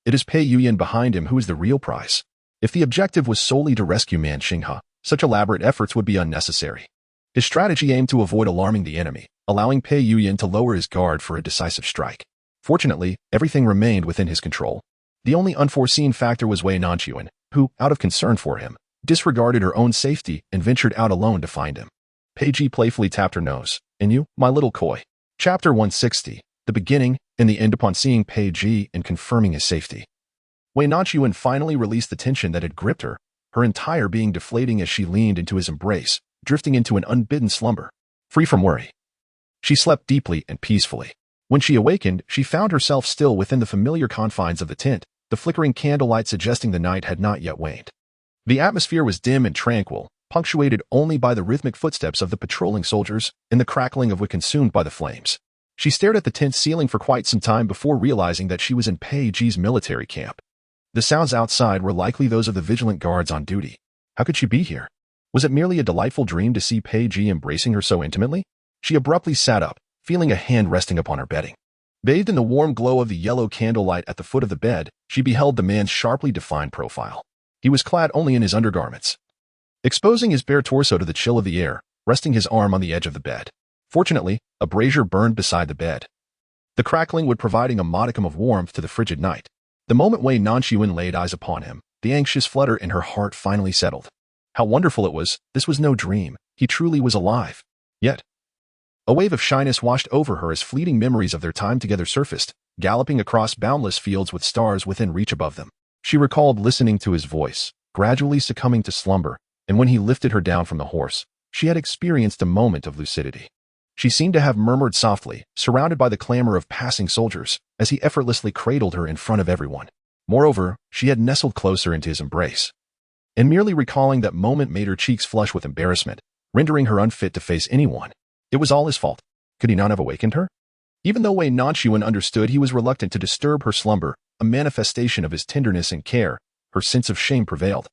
It is Pei Yuyan behind him who is the real prize. If the objective was solely to rescue Man Xinghe, such elaborate efforts would be unnecessary. His strategy aimed to avoid alarming the enemy, allowing Pei Yuyan to lower his guard for a decisive strike. Fortunately, everything remained within his control. The only unforeseen factor was Wei Nanxun, who, out of concern for him, disregarded her own safety and ventured out alone to find him. Pei Ji playfully tapped her nose. "And you, my little koi." Chapter 160, the beginning and the end. Upon seeing Pei Ji and confirming his safety, Wei Nanxun finally released the tension that had gripped her, her entire being deflating as she leaned into his embrace, drifting into an unbidden slumber, free from worry. She slept deeply and peacefully. When she awakened, she found herself still within the familiar confines of the tent, the flickering candlelight suggesting the night had not yet waned. The atmosphere was dim and tranquil, punctuated only by the rhythmic footsteps of the patrolling soldiers and the crackling of wood consumed by the flames. She stared at the tent ceiling for quite some time before realizing that she was in Pei Ji's military camp. The sounds outside were likely those of the vigilant guards on duty. How could she be here? Was it merely a delightful dream to see Pei Ji embracing her so intimately? She abruptly sat up, feeling a hand resting upon her bedding. Bathed in the warm glow of the yellow candlelight at the foot of the bed, she beheld the man's sharply defined profile. He was clad only in his undergarments, exposing his bare torso to the chill of the air, resting his arm on the edge of the bed. Fortunately, a brazier burned beside the bed, the crackling wood providing a modicum of warmth to the frigid night. The moment Wei Nanxun laid eyes upon him, the anxious flutter in her heart finally settled. How wonderful it was, this was no dream, he truly was alive. Yet, a wave of shyness washed over her as fleeting memories of their time together surfaced, galloping across boundless fields with stars within reach above them. She recalled listening to his voice, gradually succumbing to slumber, and when he lifted her down from the horse, she had experienced a moment of lucidity. She seemed to have murmured softly, surrounded by the clamor of passing soldiers, as he effortlessly cradled her in front of everyone. Moreover, she had nestled closer into his embrace. And merely recalling that moment made her cheeks flush with embarrassment, rendering her unfit to face anyone. It was all his fault. Could he not have awakened her? Even though Wei Nanxun understood he was reluctant to disturb her slumber, a manifestation of his tenderness and care, her sense of shame prevailed,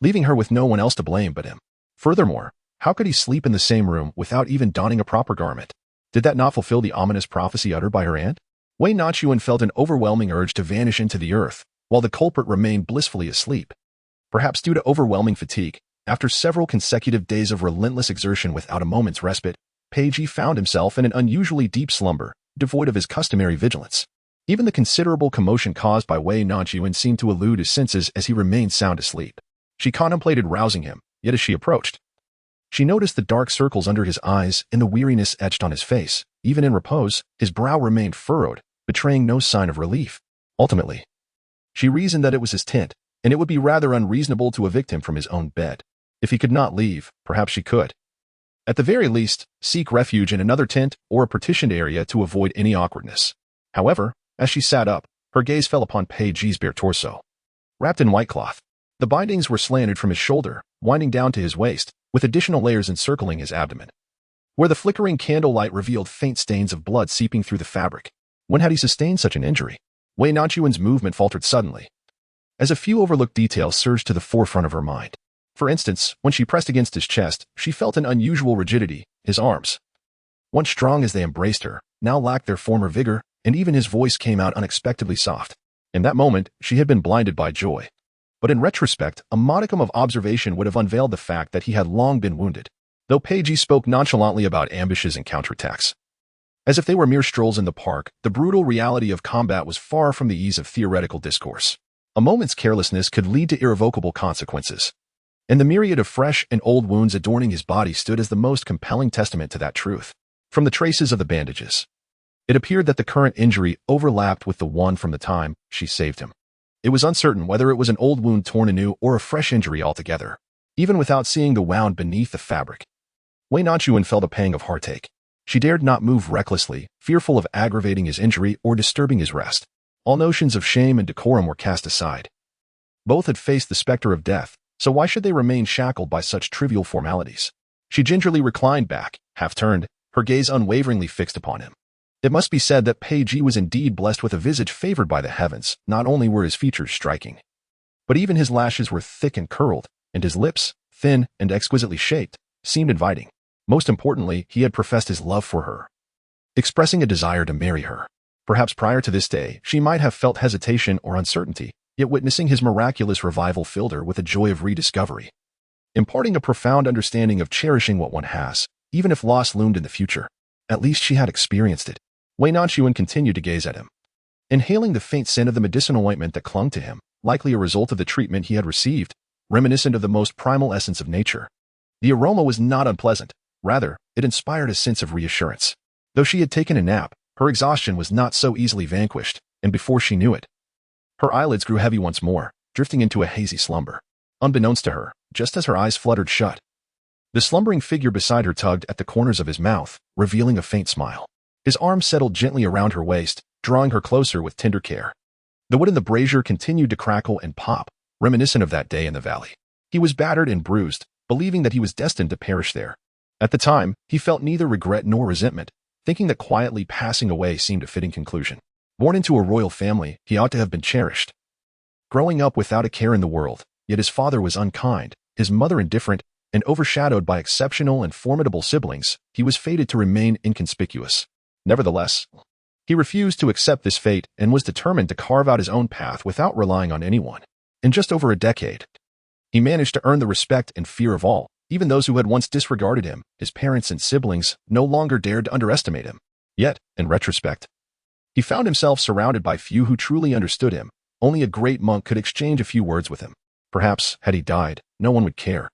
leaving her with no one else to blame but him. Furthermore, how could he sleep in the same room without even donning a proper garment? Did that not fulfill the ominous prophecy uttered by her aunt? Wei Nanxun felt an overwhelming urge to vanish into the earth, while the culprit remained blissfully asleep. Perhaps due to overwhelming fatigue, after several consecutive days of relentless exertion without a moment's respite, Pei Ji found himself in an unusually deep slumber, devoid of his customary vigilance. Even the considerable commotion caused by Wei Nanxun seemed to elude his senses as he remained sound asleep. She contemplated rousing him, yet as she approached, she noticed the dark circles under his eyes and the weariness etched on his face. Even in repose, his brow remained furrowed, betraying no sign of relief. Ultimately, she reasoned that it was his tent, and it would be rather unreasonable to evict him from his own bed. If he could not leave, perhaps she could. At the very least, seek refuge in another tent or a partitioned area to avoid any awkwardness. However, as she sat up, her gaze fell upon Pei Ji's bare torso. Wrapped in white cloth, the bindings were slanted from his shoulder, winding down to his waist, with additional layers encircling his abdomen, where the flickering candlelight revealed faint stains of blood seeping through the fabric. When had he sustained such an injury? Wei Nanxun's movement faltered suddenly, as a few overlooked details surged to the forefront of her mind. For instance, when she pressed against his chest, she felt an unusual rigidity. His arms, once strong as they embraced her, now lacked their former vigor, and even his voice came out unexpectedly soft. In that moment, she had been blinded by joy. But in retrospect, a modicum of observation would have unveiled the fact that he had long been wounded, though Pei Ji spoke nonchalantly about ambushes and counterattacks. As if they were mere strolls in the park, the brutal reality of combat was far from the ease of theoretical discourse. A moment's carelessness could lead to irrevocable consequences, and the myriad of fresh and old wounds adorning his body stood as the most compelling testament to that truth. From the traces of the bandages, it appeared that the current injury overlapped with the one from the time she saved him. It was uncertain whether it was an old wound torn anew or a fresh injury altogether. Even without seeing the wound beneath the fabric, Wei Nanxun felt a pang of heartache. She dared not move recklessly, fearful of aggravating his injury or disturbing his rest. All notions of shame and decorum were cast aside. Both had faced the specter of death, so why should they remain shackled by such trivial formalities? She gingerly reclined back, half-turned, her gaze unwaveringly fixed upon him. It must be said that Pei Ji was indeed blessed with a visage favored by the heavens. Not only were his features striking, but even his lashes were thick and curled, and his lips, thin and exquisitely shaped, seemed inviting. Most importantly, he had professed his love for her, expressing a desire to marry her. Perhaps prior to this day, she might have felt hesitation or uncertainty, yet witnessing his miraculous revival filled her with a joy of rediscovery. imparting a profound understanding of cherishing what one has, even if loss loomed in the future. At least she had experienced it. Wei Nanxun continued to gaze at him, inhaling the faint scent of the medicinal ointment that clung to him, likely a result of the treatment he had received, reminiscent of the most primal essence of nature. The aroma was not unpleasant. Rather, it inspired a sense of reassurance. Though she had taken a nap, her exhaustion was not so easily vanquished, and before she knew it, her eyelids grew heavy once more, drifting into a hazy slumber. Unbeknownst to her, just as her eyes fluttered shut, the slumbering figure beside her tugged at the corners of his mouth, revealing a faint smile. His arm settled gently around her waist, drawing her closer with tender care. The wood in the brazier continued to crackle and pop, reminiscent of that day in the valley. He was battered and bruised, believing that he was destined to perish there. At the time, he felt neither regret nor resentment, thinking that quietly passing away seemed a fitting conclusion. Born into a royal family, he ought to have been cherished. Growing up without a care in the world, yet his father was unkind, his mother indifferent, and overshadowed by exceptional and formidable siblings, he was fated to remain inconspicuous. Nevertheless, he refused to accept this fate and was determined to carve out his own path without relying on anyone. In just over a decade, he managed to earn the respect and fear of all. Even those who had once disregarded him, his parents and siblings, no longer dared to underestimate him. Yet, in retrospect, he found himself surrounded by few who truly understood him. Only a great monk could exchange a few words with him. Perhaps, had he died, no one would care.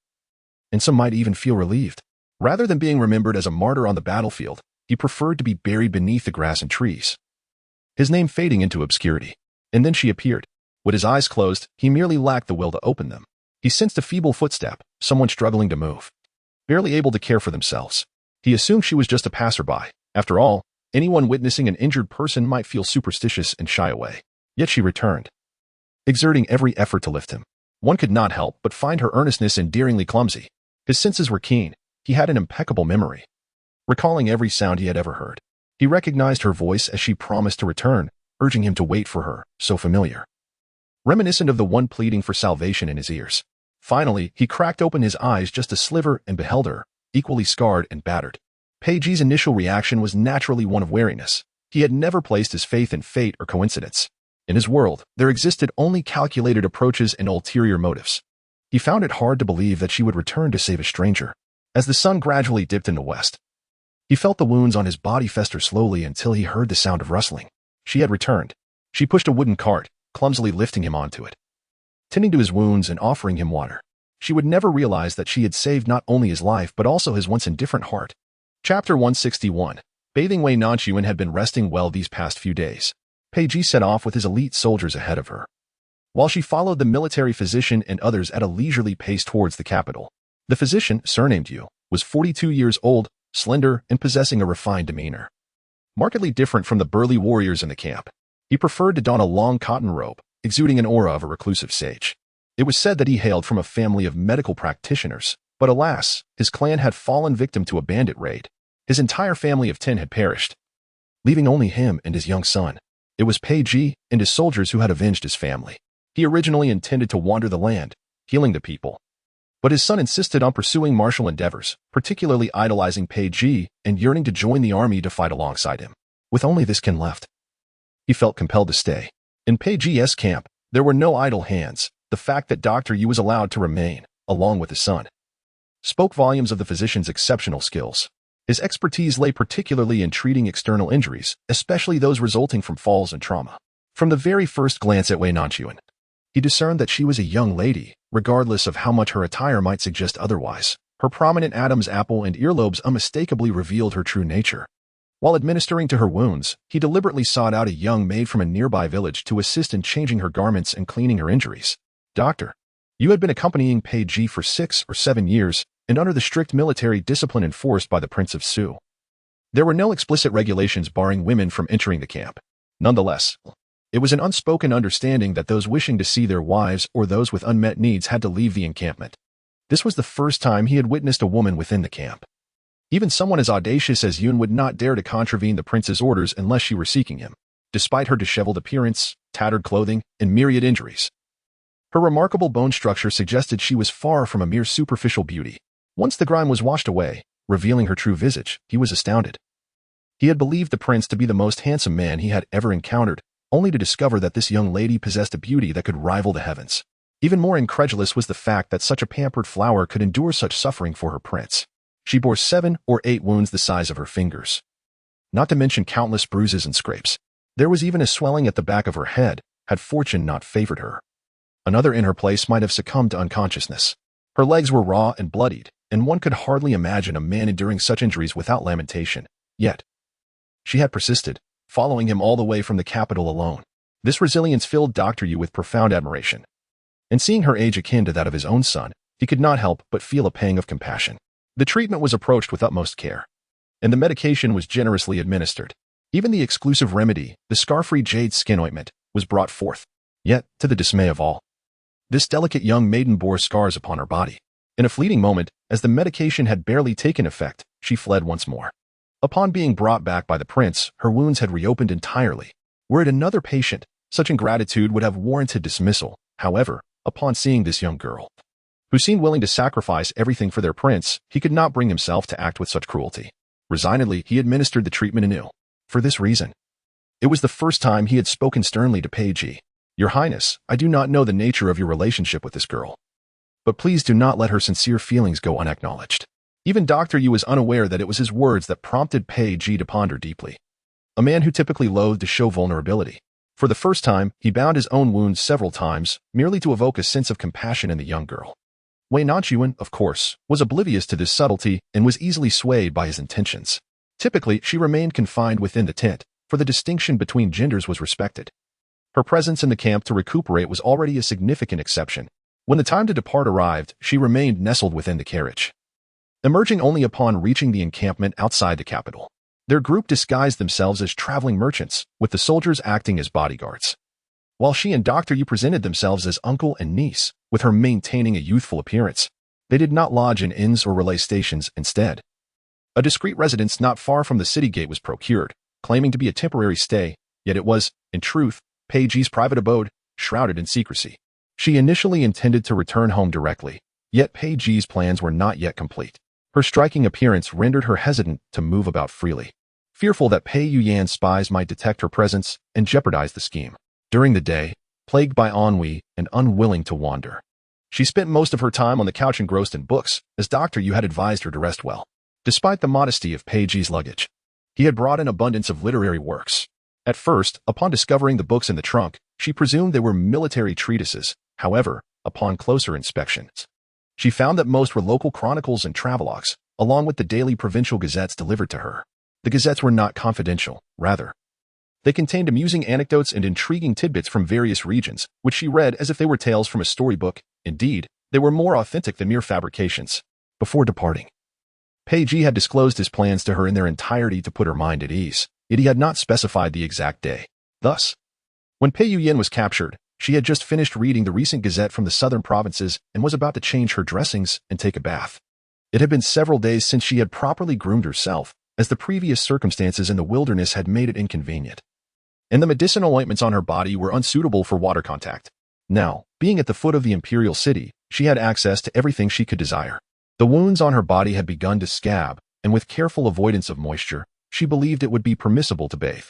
And some might even feel relieved. Rather than being remembered as a martyr on the battlefield, he preferred to be buried beneath the grass and trees, his name fading into obscurity. And then she appeared. With his eyes closed, he merely lacked the will to open them. He sensed a feeble footstep, someone struggling to move, barely able to care for themselves. He assumed she was just a passerby. After all, anyone witnessing an injured person might feel superstitious and shy away. Yet she returned, exerting every effort to lift him. One could not help but find her earnestness endearingly clumsy. His senses were keen. He had an impeccable memory, recalling every sound he had ever heard. He recognized her voice as she promised to return, urging him to wait for her, so familiar, reminiscent of the one pleading for salvation in his ears. Finally, he cracked open his eyes just a sliver and beheld her, equally scarred and battered. Peiji's initial reaction was naturally one of wariness. He had never placed his faith in fate or coincidence. In his world, there existed only calculated approaches and ulterior motives. He found it hard to believe that she would return to save a stranger. As the sun gradually dipped in the west, he felt the wounds on his body fester slowly until he heard the sound of rustling. She had returned. She pushed a wooden cart, clumsily lifting him onto it, tending to his wounds and offering him water. She would never realize that she had saved not only his life but also his once indifferent heart. Chapter 161. Bathing. Wei Nanxun had been resting well these past few days. Peiji set off with his elite soldiers ahead of her, while she followed the military physician and others at a leisurely pace towards the capital. The physician, surnamed Yu, was 42 years old, slender, and possessing a refined demeanor, markedly different from the burly warriors in the camp. He preferred to don a long cotton robe, exuding an aura of a reclusive sage. It was said that he hailed from a family of medical practitioners, but alas, his clan had fallen victim to a bandit raid. His entire family of 10 had perished, leaving only him and his young son. It was Peiji and his soldiers who had avenged his family. He originally intended to wander the land, healing the people, but his son insisted on pursuing martial endeavors, particularly idolizing Peiji and yearning to join the army to fight alongside him. With only this kin left, he felt compelled to stay. In Peiji's camp, there were no idle hands. The fact that Dr. Yu was allowed to remain, along with his son, spoke volumes of the physician's exceptional skills. His expertise lay particularly in treating external injuries, especially those resulting from falls and trauma. From the very first glance at Wei Nanxun, he discerned that she was a young lady, regardless of how much her attire might suggest otherwise. Her prominent Adam's apple and earlobes unmistakably revealed her true nature. While administering to her wounds, he deliberately sought out a young maid from a nearby village to assist in changing her garments and cleaning her injuries. Doctor, you had been accompanying Peiji for 6 or 7 years, and under the strict military discipline enforced by the Prince of Su, there were no explicit regulations barring women from entering the camp. Nonetheless, it was an unspoken understanding that those wishing to see their wives or those with unmet needs had to leave the encampment. This was the first time he had witnessed a woman within the camp. Even someone as audacious as Yun would not dare to contravene the prince's orders unless she were seeking him, despite her disheveled appearance, tattered clothing, and myriad injuries. Her remarkable bone structure suggested she was far from a mere superficial beauty. Once the grime was washed away, revealing her true visage, he was astounded. He had believed the prince to be the most handsome man he had ever encountered, only to discover that this young lady possessed a beauty that could rival the heavens. Even more incredulous was the fact that such a pampered flower could endure such suffering for her prince. She bore 7 or 8 wounds the size of her fingers, not to mention countless bruises and scrapes. There was even a swelling at the back of her head, had fortune not favored her. Another in her place might have succumbed to unconsciousness. Her legs were raw and bloodied, and one could hardly imagine a man enduring such injuries without lamentation. Yet, she had persisted, following him all the way from the capital alone. This resilience filled Dr. Yu with profound admiration. And seeing her age akin to that of his own son, he could not help but feel a pang of compassion. The treatment was approached with utmost care, and the medication was generously administered. Even the exclusive remedy, the scar-free jade skin ointment, was brought forth. Yet, to the dismay of all, this delicate young maiden bore scars upon her body. In a fleeting moment, as the medication had barely taken effect, she fled once more. Upon being brought back by the prince, her wounds had reopened entirely. Were it another patient, such ingratitude would have warranted dismissal. However, upon seeing this young girl, who seemed willing to sacrifice everything for their prince, he could not bring himself to act with such cruelty. Resignedly, he administered the treatment anew. For this reason, it was the first time he had spoken sternly to Pei Ji. Your Highness, I do not know the nature of your relationship with this girl, but please do not let her sincere feelings go unacknowledged. Even Dr. Yu was unaware that it was his words that prompted Pei Ji to ponder deeply. A man who typically loathed to show vulnerability. For the first time, he bound his own wounds several times, merely to evoke a sense of compassion in the young girl. Wei Nanxun, of course, was oblivious to this subtlety and was easily swayed by his intentions. Typically, she remained confined within the tent, for the distinction between genders was respected. Her presence in the camp to recuperate was already a significant exception. When the time to depart arrived, she remained nestled within the carriage, emerging only upon reaching the encampment outside the capital. Their group disguised themselves as traveling merchants, with the soldiers acting as bodyguards, while she and Dr. Yu presented themselves as uncle and niece, with her maintaining a youthful appearance. They did not lodge in inns or relay stations. Instead, a discreet residence not far from the city gate was procured, claiming to be a temporary stay, yet it was, in truth, Pei Ji's private abode, shrouded in secrecy. She initially intended to return home directly, yet Pei Ji's plans were not yet complete. Her striking appearance rendered her hesitant to move about freely, fearful that Pei Yuyan's spies might detect her presence and jeopardize the scheme. During the day, plagued by ennui and unwilling to wander, she spent most of her time on the couch engrossed in books, as Dr. Yu had advised her to rest well. Despite the modesty of Pei Ji's luggage, he had brought an abundance of literary works. At first, upon discovering the books in the trunk, she presumed they were military treatises. However, upon closer inspection, she found that most were local chronicles and travelogues, along with the daily provincial gazettes delivered to her. The gazettes were not confidential, rather, they contained amusing anecdotes and intriguing tidbits from various regions, which she read as if they were tales from a storybook. Indeed, they were more authentic than mere fabrications. Before departing, Pei Ji had disclosed his plans to her in their entirety to put her mind at ease, yet he had not specified the exact day. Thus, when Pei Yuyan was captured, she had just finished reading the recent gazette from the southern provinces and was about to change her dressings and take a bath. It had been several days since she had properly groomed herself, as the previous circumstances in the wilderness had made it inconvenient, and the medicinal ointments on her body were unsuitable for water contact. Now, being at the foot of the imperial city, she had access to everything she could desire. The wounds on her body had begun to scab, and with careful avoidance of moisture, she believed it would be permissible to bathe.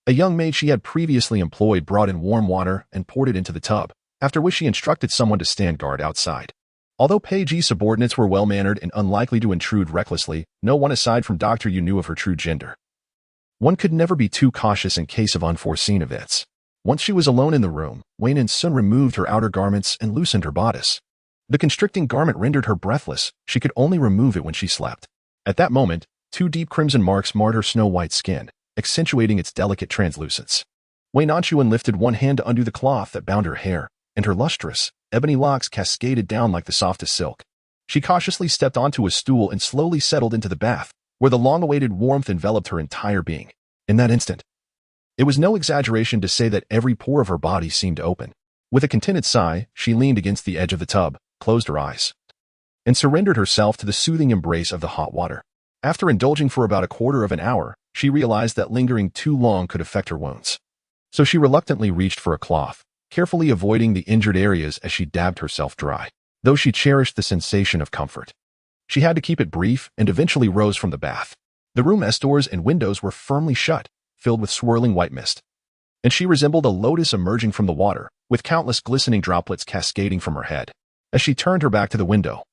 A young maid she had previously employed brought in warm water and poured it into the tub, after which she instructed someone to stand guard outside. Although Pei Ji's subordinates were well-mannered and unlikely to intrude recklessly, no one aside from Dr. Yu knew of her true gender. One could never be too cautious in case of unforeseen events. Once she was alone in the room, Wei Nanxun removed her outer garments and loosened her bodice. The constricting garment rendered her breathless. She could only remove it when she slept. At that moment, 2 deep crimson marks marred her snow-white skin, accentuating its delicate translucence. Wei Nanxun lifted one hand to undo the cloth that bound her hair, and her lustrous, ebony locks cascaded down like the softest silk. She cautiously stepped onto a stool and slowly settled into the bath, where the long-awaited warmth enveloped her entire being. In that instant, it was no exaggeration to say that every pore of her body seemed to open. With a contented sigh, she leaned against the edge of the tub, closed her eyes, and surrendered herself to the soothing embrace of the hot water. After indulging for about a quarter of an hour, she realized that lingering too long could affect her wounds. So she reluctantly reached for a cloth, carefully avoiding the injured areas as she dabbed herself dry. Though she cherished the sensation of comfort, she had to keep it brief and eventually rose from the bath. The room's doors and windows were firmly shut, filled with swirling white mist, and she resembled a lotus emerging from the water, with countless glistening droplets cascading from her head. As she turned her back to the window,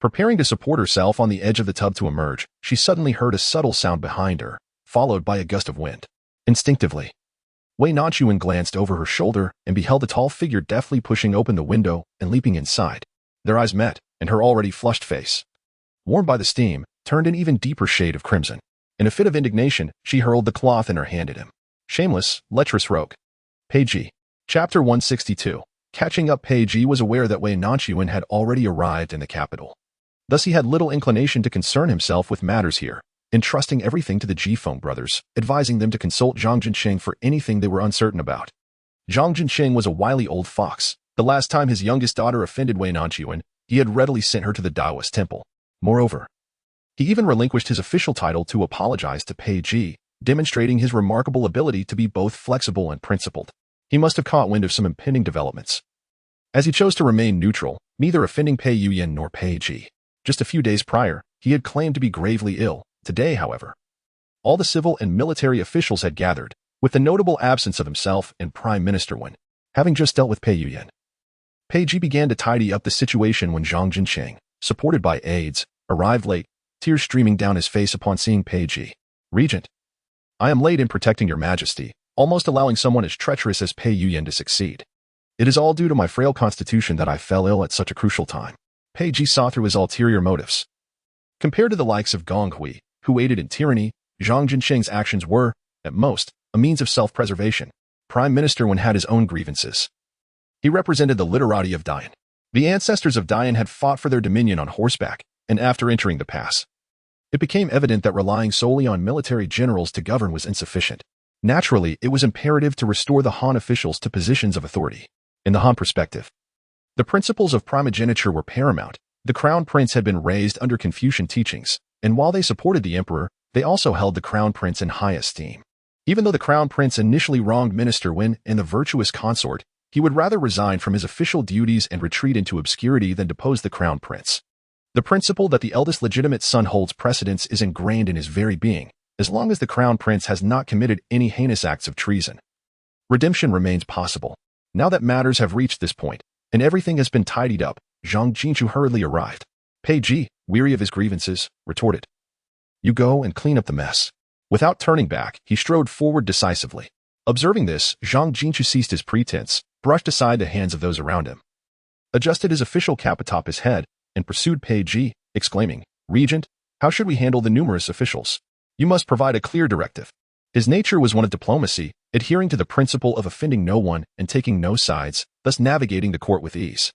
preparing to support herself on the edge of the tub to emerge, she suddenly heard a subtle sound behind her, followed by a gust of wind. Instinctively, Wei Nanxun glanced over her shoulder and beheld a tall figure deftly pushing open the window and leaping inside. Their eyes met, and her already flushed face, warmed by the steam, turned an even deeper shade of crimson. In a fit of indignation, she hurled the cloth in her hand at him. Shameless, lecherous rogue. Page. Chapter 162. Catching up. Page was aware that Wei Nanxun had already arrived in the capital. Thus he had little inclination to concern himself with matters here, entrusting everything to the Jifeng brothers, advising them to consult Zhang Jinsheng for anything they were uncertain about. Zhang Jinsheng was a wily old fox. The last time his youngest daughter offended Wei Nanxun, he had readily sent her to the Taoist temple. Moreover, he even relinquished his official title to apologize to Pei Ji, demonstrating his remarkable ability to be both flexible and principled. He must have caught wind of some impending developments, as he chose to remain neutral, neither offending Pei Yuyan nor Pei Ji. Just a few days prior, he had claimed to be gravely ill. Today, however, all the civil and military officials had gathered, with the notable absence of himself and Prime Minister Wen. Having just dealt with Pei Yuyan, Pei Ji began to tidy up the situation when Zhang Jinsheng, supported by aides, arrived late, tears streaming down his face upon seeing Pei Ji. Regent, I am late in protecting your majesty, almost allowing someone as treacherous as Pei Yuyan to succeed. It is all due to my frail constitution that I fell ill at such a crucial time. Pei Ji saw through his ulterior motives. Compared to the likes of Gong Hui, who aided in tyranny, Zhang Jinsheng's actions were, at most, a means of self-preservation. Prime Minister Wen had his own grievances. He represented the literati of Dayan. The ancestors of Dayan had fought for their dominion on horseback, and after entering the pass, it became evident that relying solely on military generals to govern was insufficient. Naturally, it was imperative to restore the Han officials to positions of authority. In the Han perspective, the principles of primogeniture were paramount. The crown prince had been raised under Confucian teachings, and while they supported the emperor, they also held the crown prince in high esteem. Even though the crown prince initially wronged Minister Wen and the virtuous consort, he would rather resign from his official duties and retreat into obscurity than depose the crown prince. The principle that the eldest legitimate son holds precedence is ingrained in his very being, as long as the crown prince has not committed any heinous acts of treason. Redemption remains possible. Now that matters have reached this point, and everything has been tidied up, Zhang Jinchu hurriedly arrived. Pei Ji, weary of his grievances, retorted, "You go and clean up the mess." Without turning back, he strode forward decisively. Observing this, Zhang Jinchu ceased his pretense, brushed aside the hands of those around him, adjusted his official cap atop his head, and pursued Pei Ji, exclaiming, "Regent, how should we handle the numerous officials? You must provide a clear directive." His nature was one of diplomacy, adhering to the principle of offending no one and taking no sides, thus navigating the court with ease.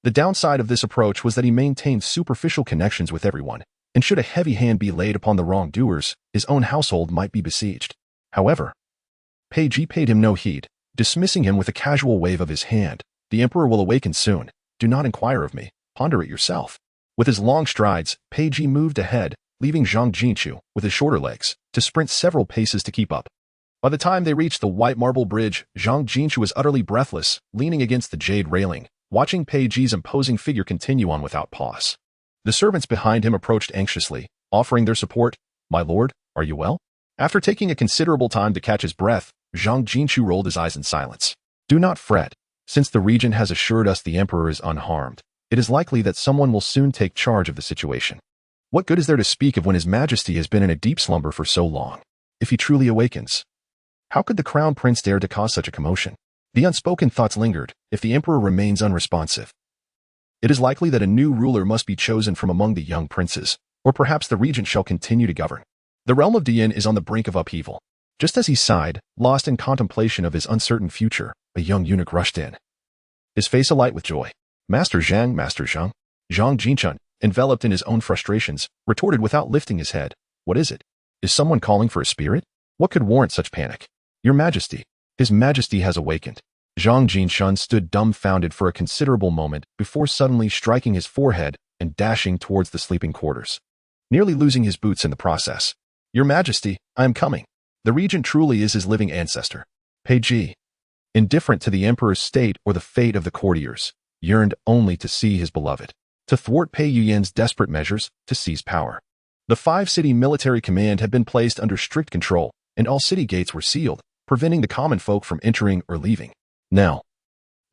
The downside of this approach was that he maintained superficial connections with everyone, and should a heavy hand be laid upon the wrongdoers, his own household might be besieged. However, Pei Ji paid him no heed, dismissing him with a casual wave of his hand. "The emperor will awaken soon. Do not inquire of me. Ponder it yourself." With his long strides, Pei Ji moved ahead, leaving Zhang Jinchu, with his shorter legs, to sprint several paces to keep up. By the time they reached the white marble bridge, Zhang Jinchu was utterly breathless, leaning against the jade railing, watching Pei Ji's imposing figure continue on without pause. The servants behind him approached anxiously, offering their support. "My lord, are you well?" After taking a considerable time to catch his breath, Zhang Jinchu rolled his eyes in silence. "Do not fret. Since the regent has assured us the emperor is unharmed, it is likely that someone will soon take charge of the situation. What good is there to speak of when his majesty has been in a deep slumber for so long? If he truly awakens, how could the crown prince dare to cause such a commotion?" The unspoken thoughts lingered. If the emperor remains unresponsive, it is likely that a new ruler must be chosen from among the young princes, or perhaps the regent shall continue to govern. The realm of Dian is on the brink of upheaval. Just as he sighed, lost in contemplation of his uncertain future, a young eunuch rushed in, his face alight with joy. "Master Zhang, Master Zhang." Zhang Jinchun, enveloped in his own frustrations, retorted without lifting his head, "What is it? Is someone calling for a spirit? What could warrant such panic?" "Your Majesty. His Majesty has awakened." Zhang Jinshun stood dumbfounded for a considerable moment before suddenly striking his forehead and dashing towards the sleeping quarters, nearly losing his boots in the process. "Your Majesty, I am coming." The regent truly is his living ancestor. Pei Ji, indifferent to the emperor's state or the fate of the courtiers, yearned only to see his beloved, to thwart Pei Yuyan's desperate measures to seize power. The 5-city military command had been placed under strict control, and all city gates were sealed, preventing the common folk from entering or leaving. Now,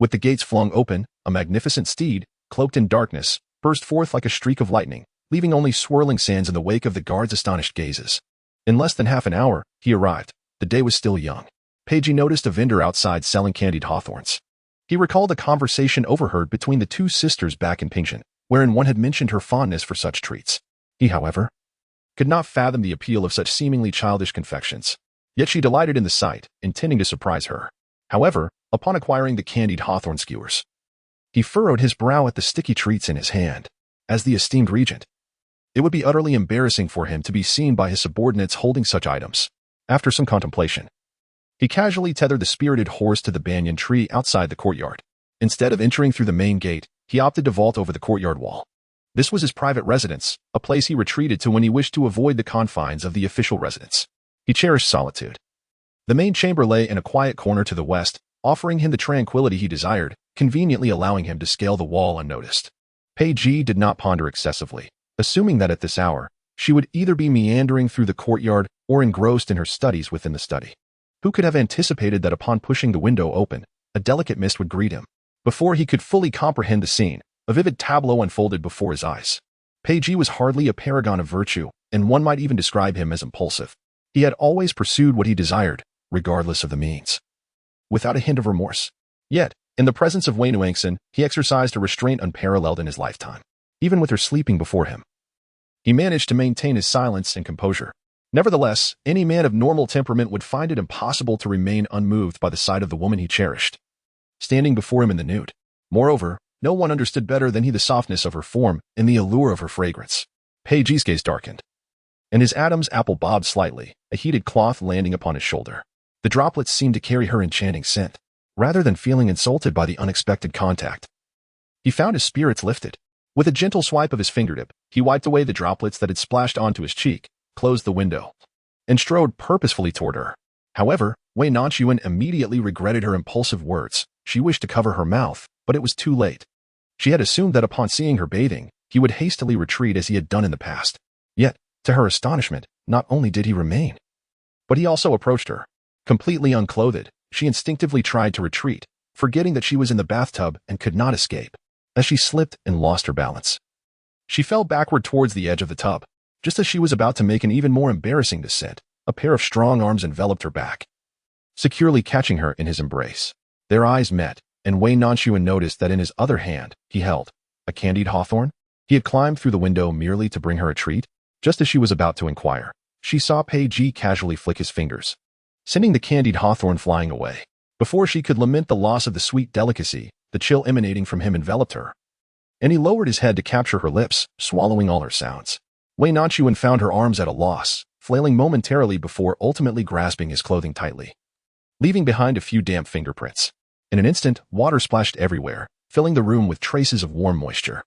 With the gates flung open, a magnificent steed, cloaked in darkness, burst forth like a streak of lightning, leaving only swirling sands in the wake of the guard's astonished gazes. In less than half an hour, he arrived. The day was still young. Pagey noticed a vendor outside selling candied hawthorns. He recalled a conversation overheard between the two sisters back in Pingshan, wherein one had mentioned her fondness for such treats. He, however, could not fathom the appeal of such seemingly childish confections. Yet she delighted in the sight, intending to surprise her. However, upon acquiring the candied hawthorn skewers, he furrowed his brow at the sticky treats in his hand. As the esteemed regent, it would be utterly embarrassing for him to be seen by his subordinates holding such items. After some contemplation, he casually tethered the spirited horse to the banyan tree outside the courtyard. Instead of entering through the main gate, he opted to vault over the courtyard wall. This was his private residence, a place he retreated to when he wished to avoid the confines of the official residence. He cherished solitude. The main chamber lay in a quiet corner to the west, offering him the tranquility he desired, conveniently allowing him to scale the wall unnoticed. Pagey did not ponder excessively, assuming that at this hour, she would either be meandering through the courtyard or engrossed in her studies within the study. Who could have anticipated that upon pushing the window open, a delicate mist would greet him? Before he could fully comprehend the scene, a vivid tableau unfolded before his eyes. Pagey was hardly a paragon of virtue, and one might even describe him as impulsive. He had always pursued what he desired, regardless of the means, without a hint of remorse. Yet, in the presence of Wei Nanxun, he exercised a restraint unparalleled in his lifetime. Even with her sleeping before him, he managed to maintain his silence and composure. Nevertheless, any man of normal temperament would find it impossible to remain unmoved by the sight of the woman he cherished, standing before him in the nude. Moreover, no one understood better than he the softness of her form and the allure of her fragrance. Pagey's gaze darkened, and his Adam's apple bobbed slightly, a heated cloth landing upon his shoulder. The droplets seemed to carry her enchanting scent. Rather than feeling insulted by the unexpected contact, he found his spirits lifted. With a gentle swipe of his fingertip, he wiped away the droplets that had splashed onto his cheek, closed the window, and strode purposefully toward her. However, Wei Nanxun immediately regretted her impulsive words. She wished to cover her mouth, but it was too late. She had assumed that upon seeing her bathing, he would hastily retreat as he had done in the past. Yet, to her astonishment, not only did he remain, but he also approached her. Completely unclothed, she instinctively tried to retreat, forgetting that she was in the bathtub and could not escape. As she slipped and lost her balance, she fell backward towards the edge of the tub. Just as she was about to make an even more embarrassing descent, a pair of strong arms enveloped her back, securely catching her in his embrace. Their eyes met, and Wei Nanxun noticed that in his other hand, he held a candied hawthorn. He had climbed through the window merely to bring her a treat. Just as she was about to inquire, she saw Pagey casually flick his fingers, sending the candied hawthorn flying away. Before she could lament the loss of the sweet delicacy, the chill emanating from him enveloped her, and he lowered his head to capture her lips, swallowing all her sounds. Wei Nanxun found her arms at a loss, flailing momentarily before ultimately grasping his clothing tightly, leaving behind a few damp fingerprints. In an instant, water splashed everywhere, filling the room with traces of warm moisture.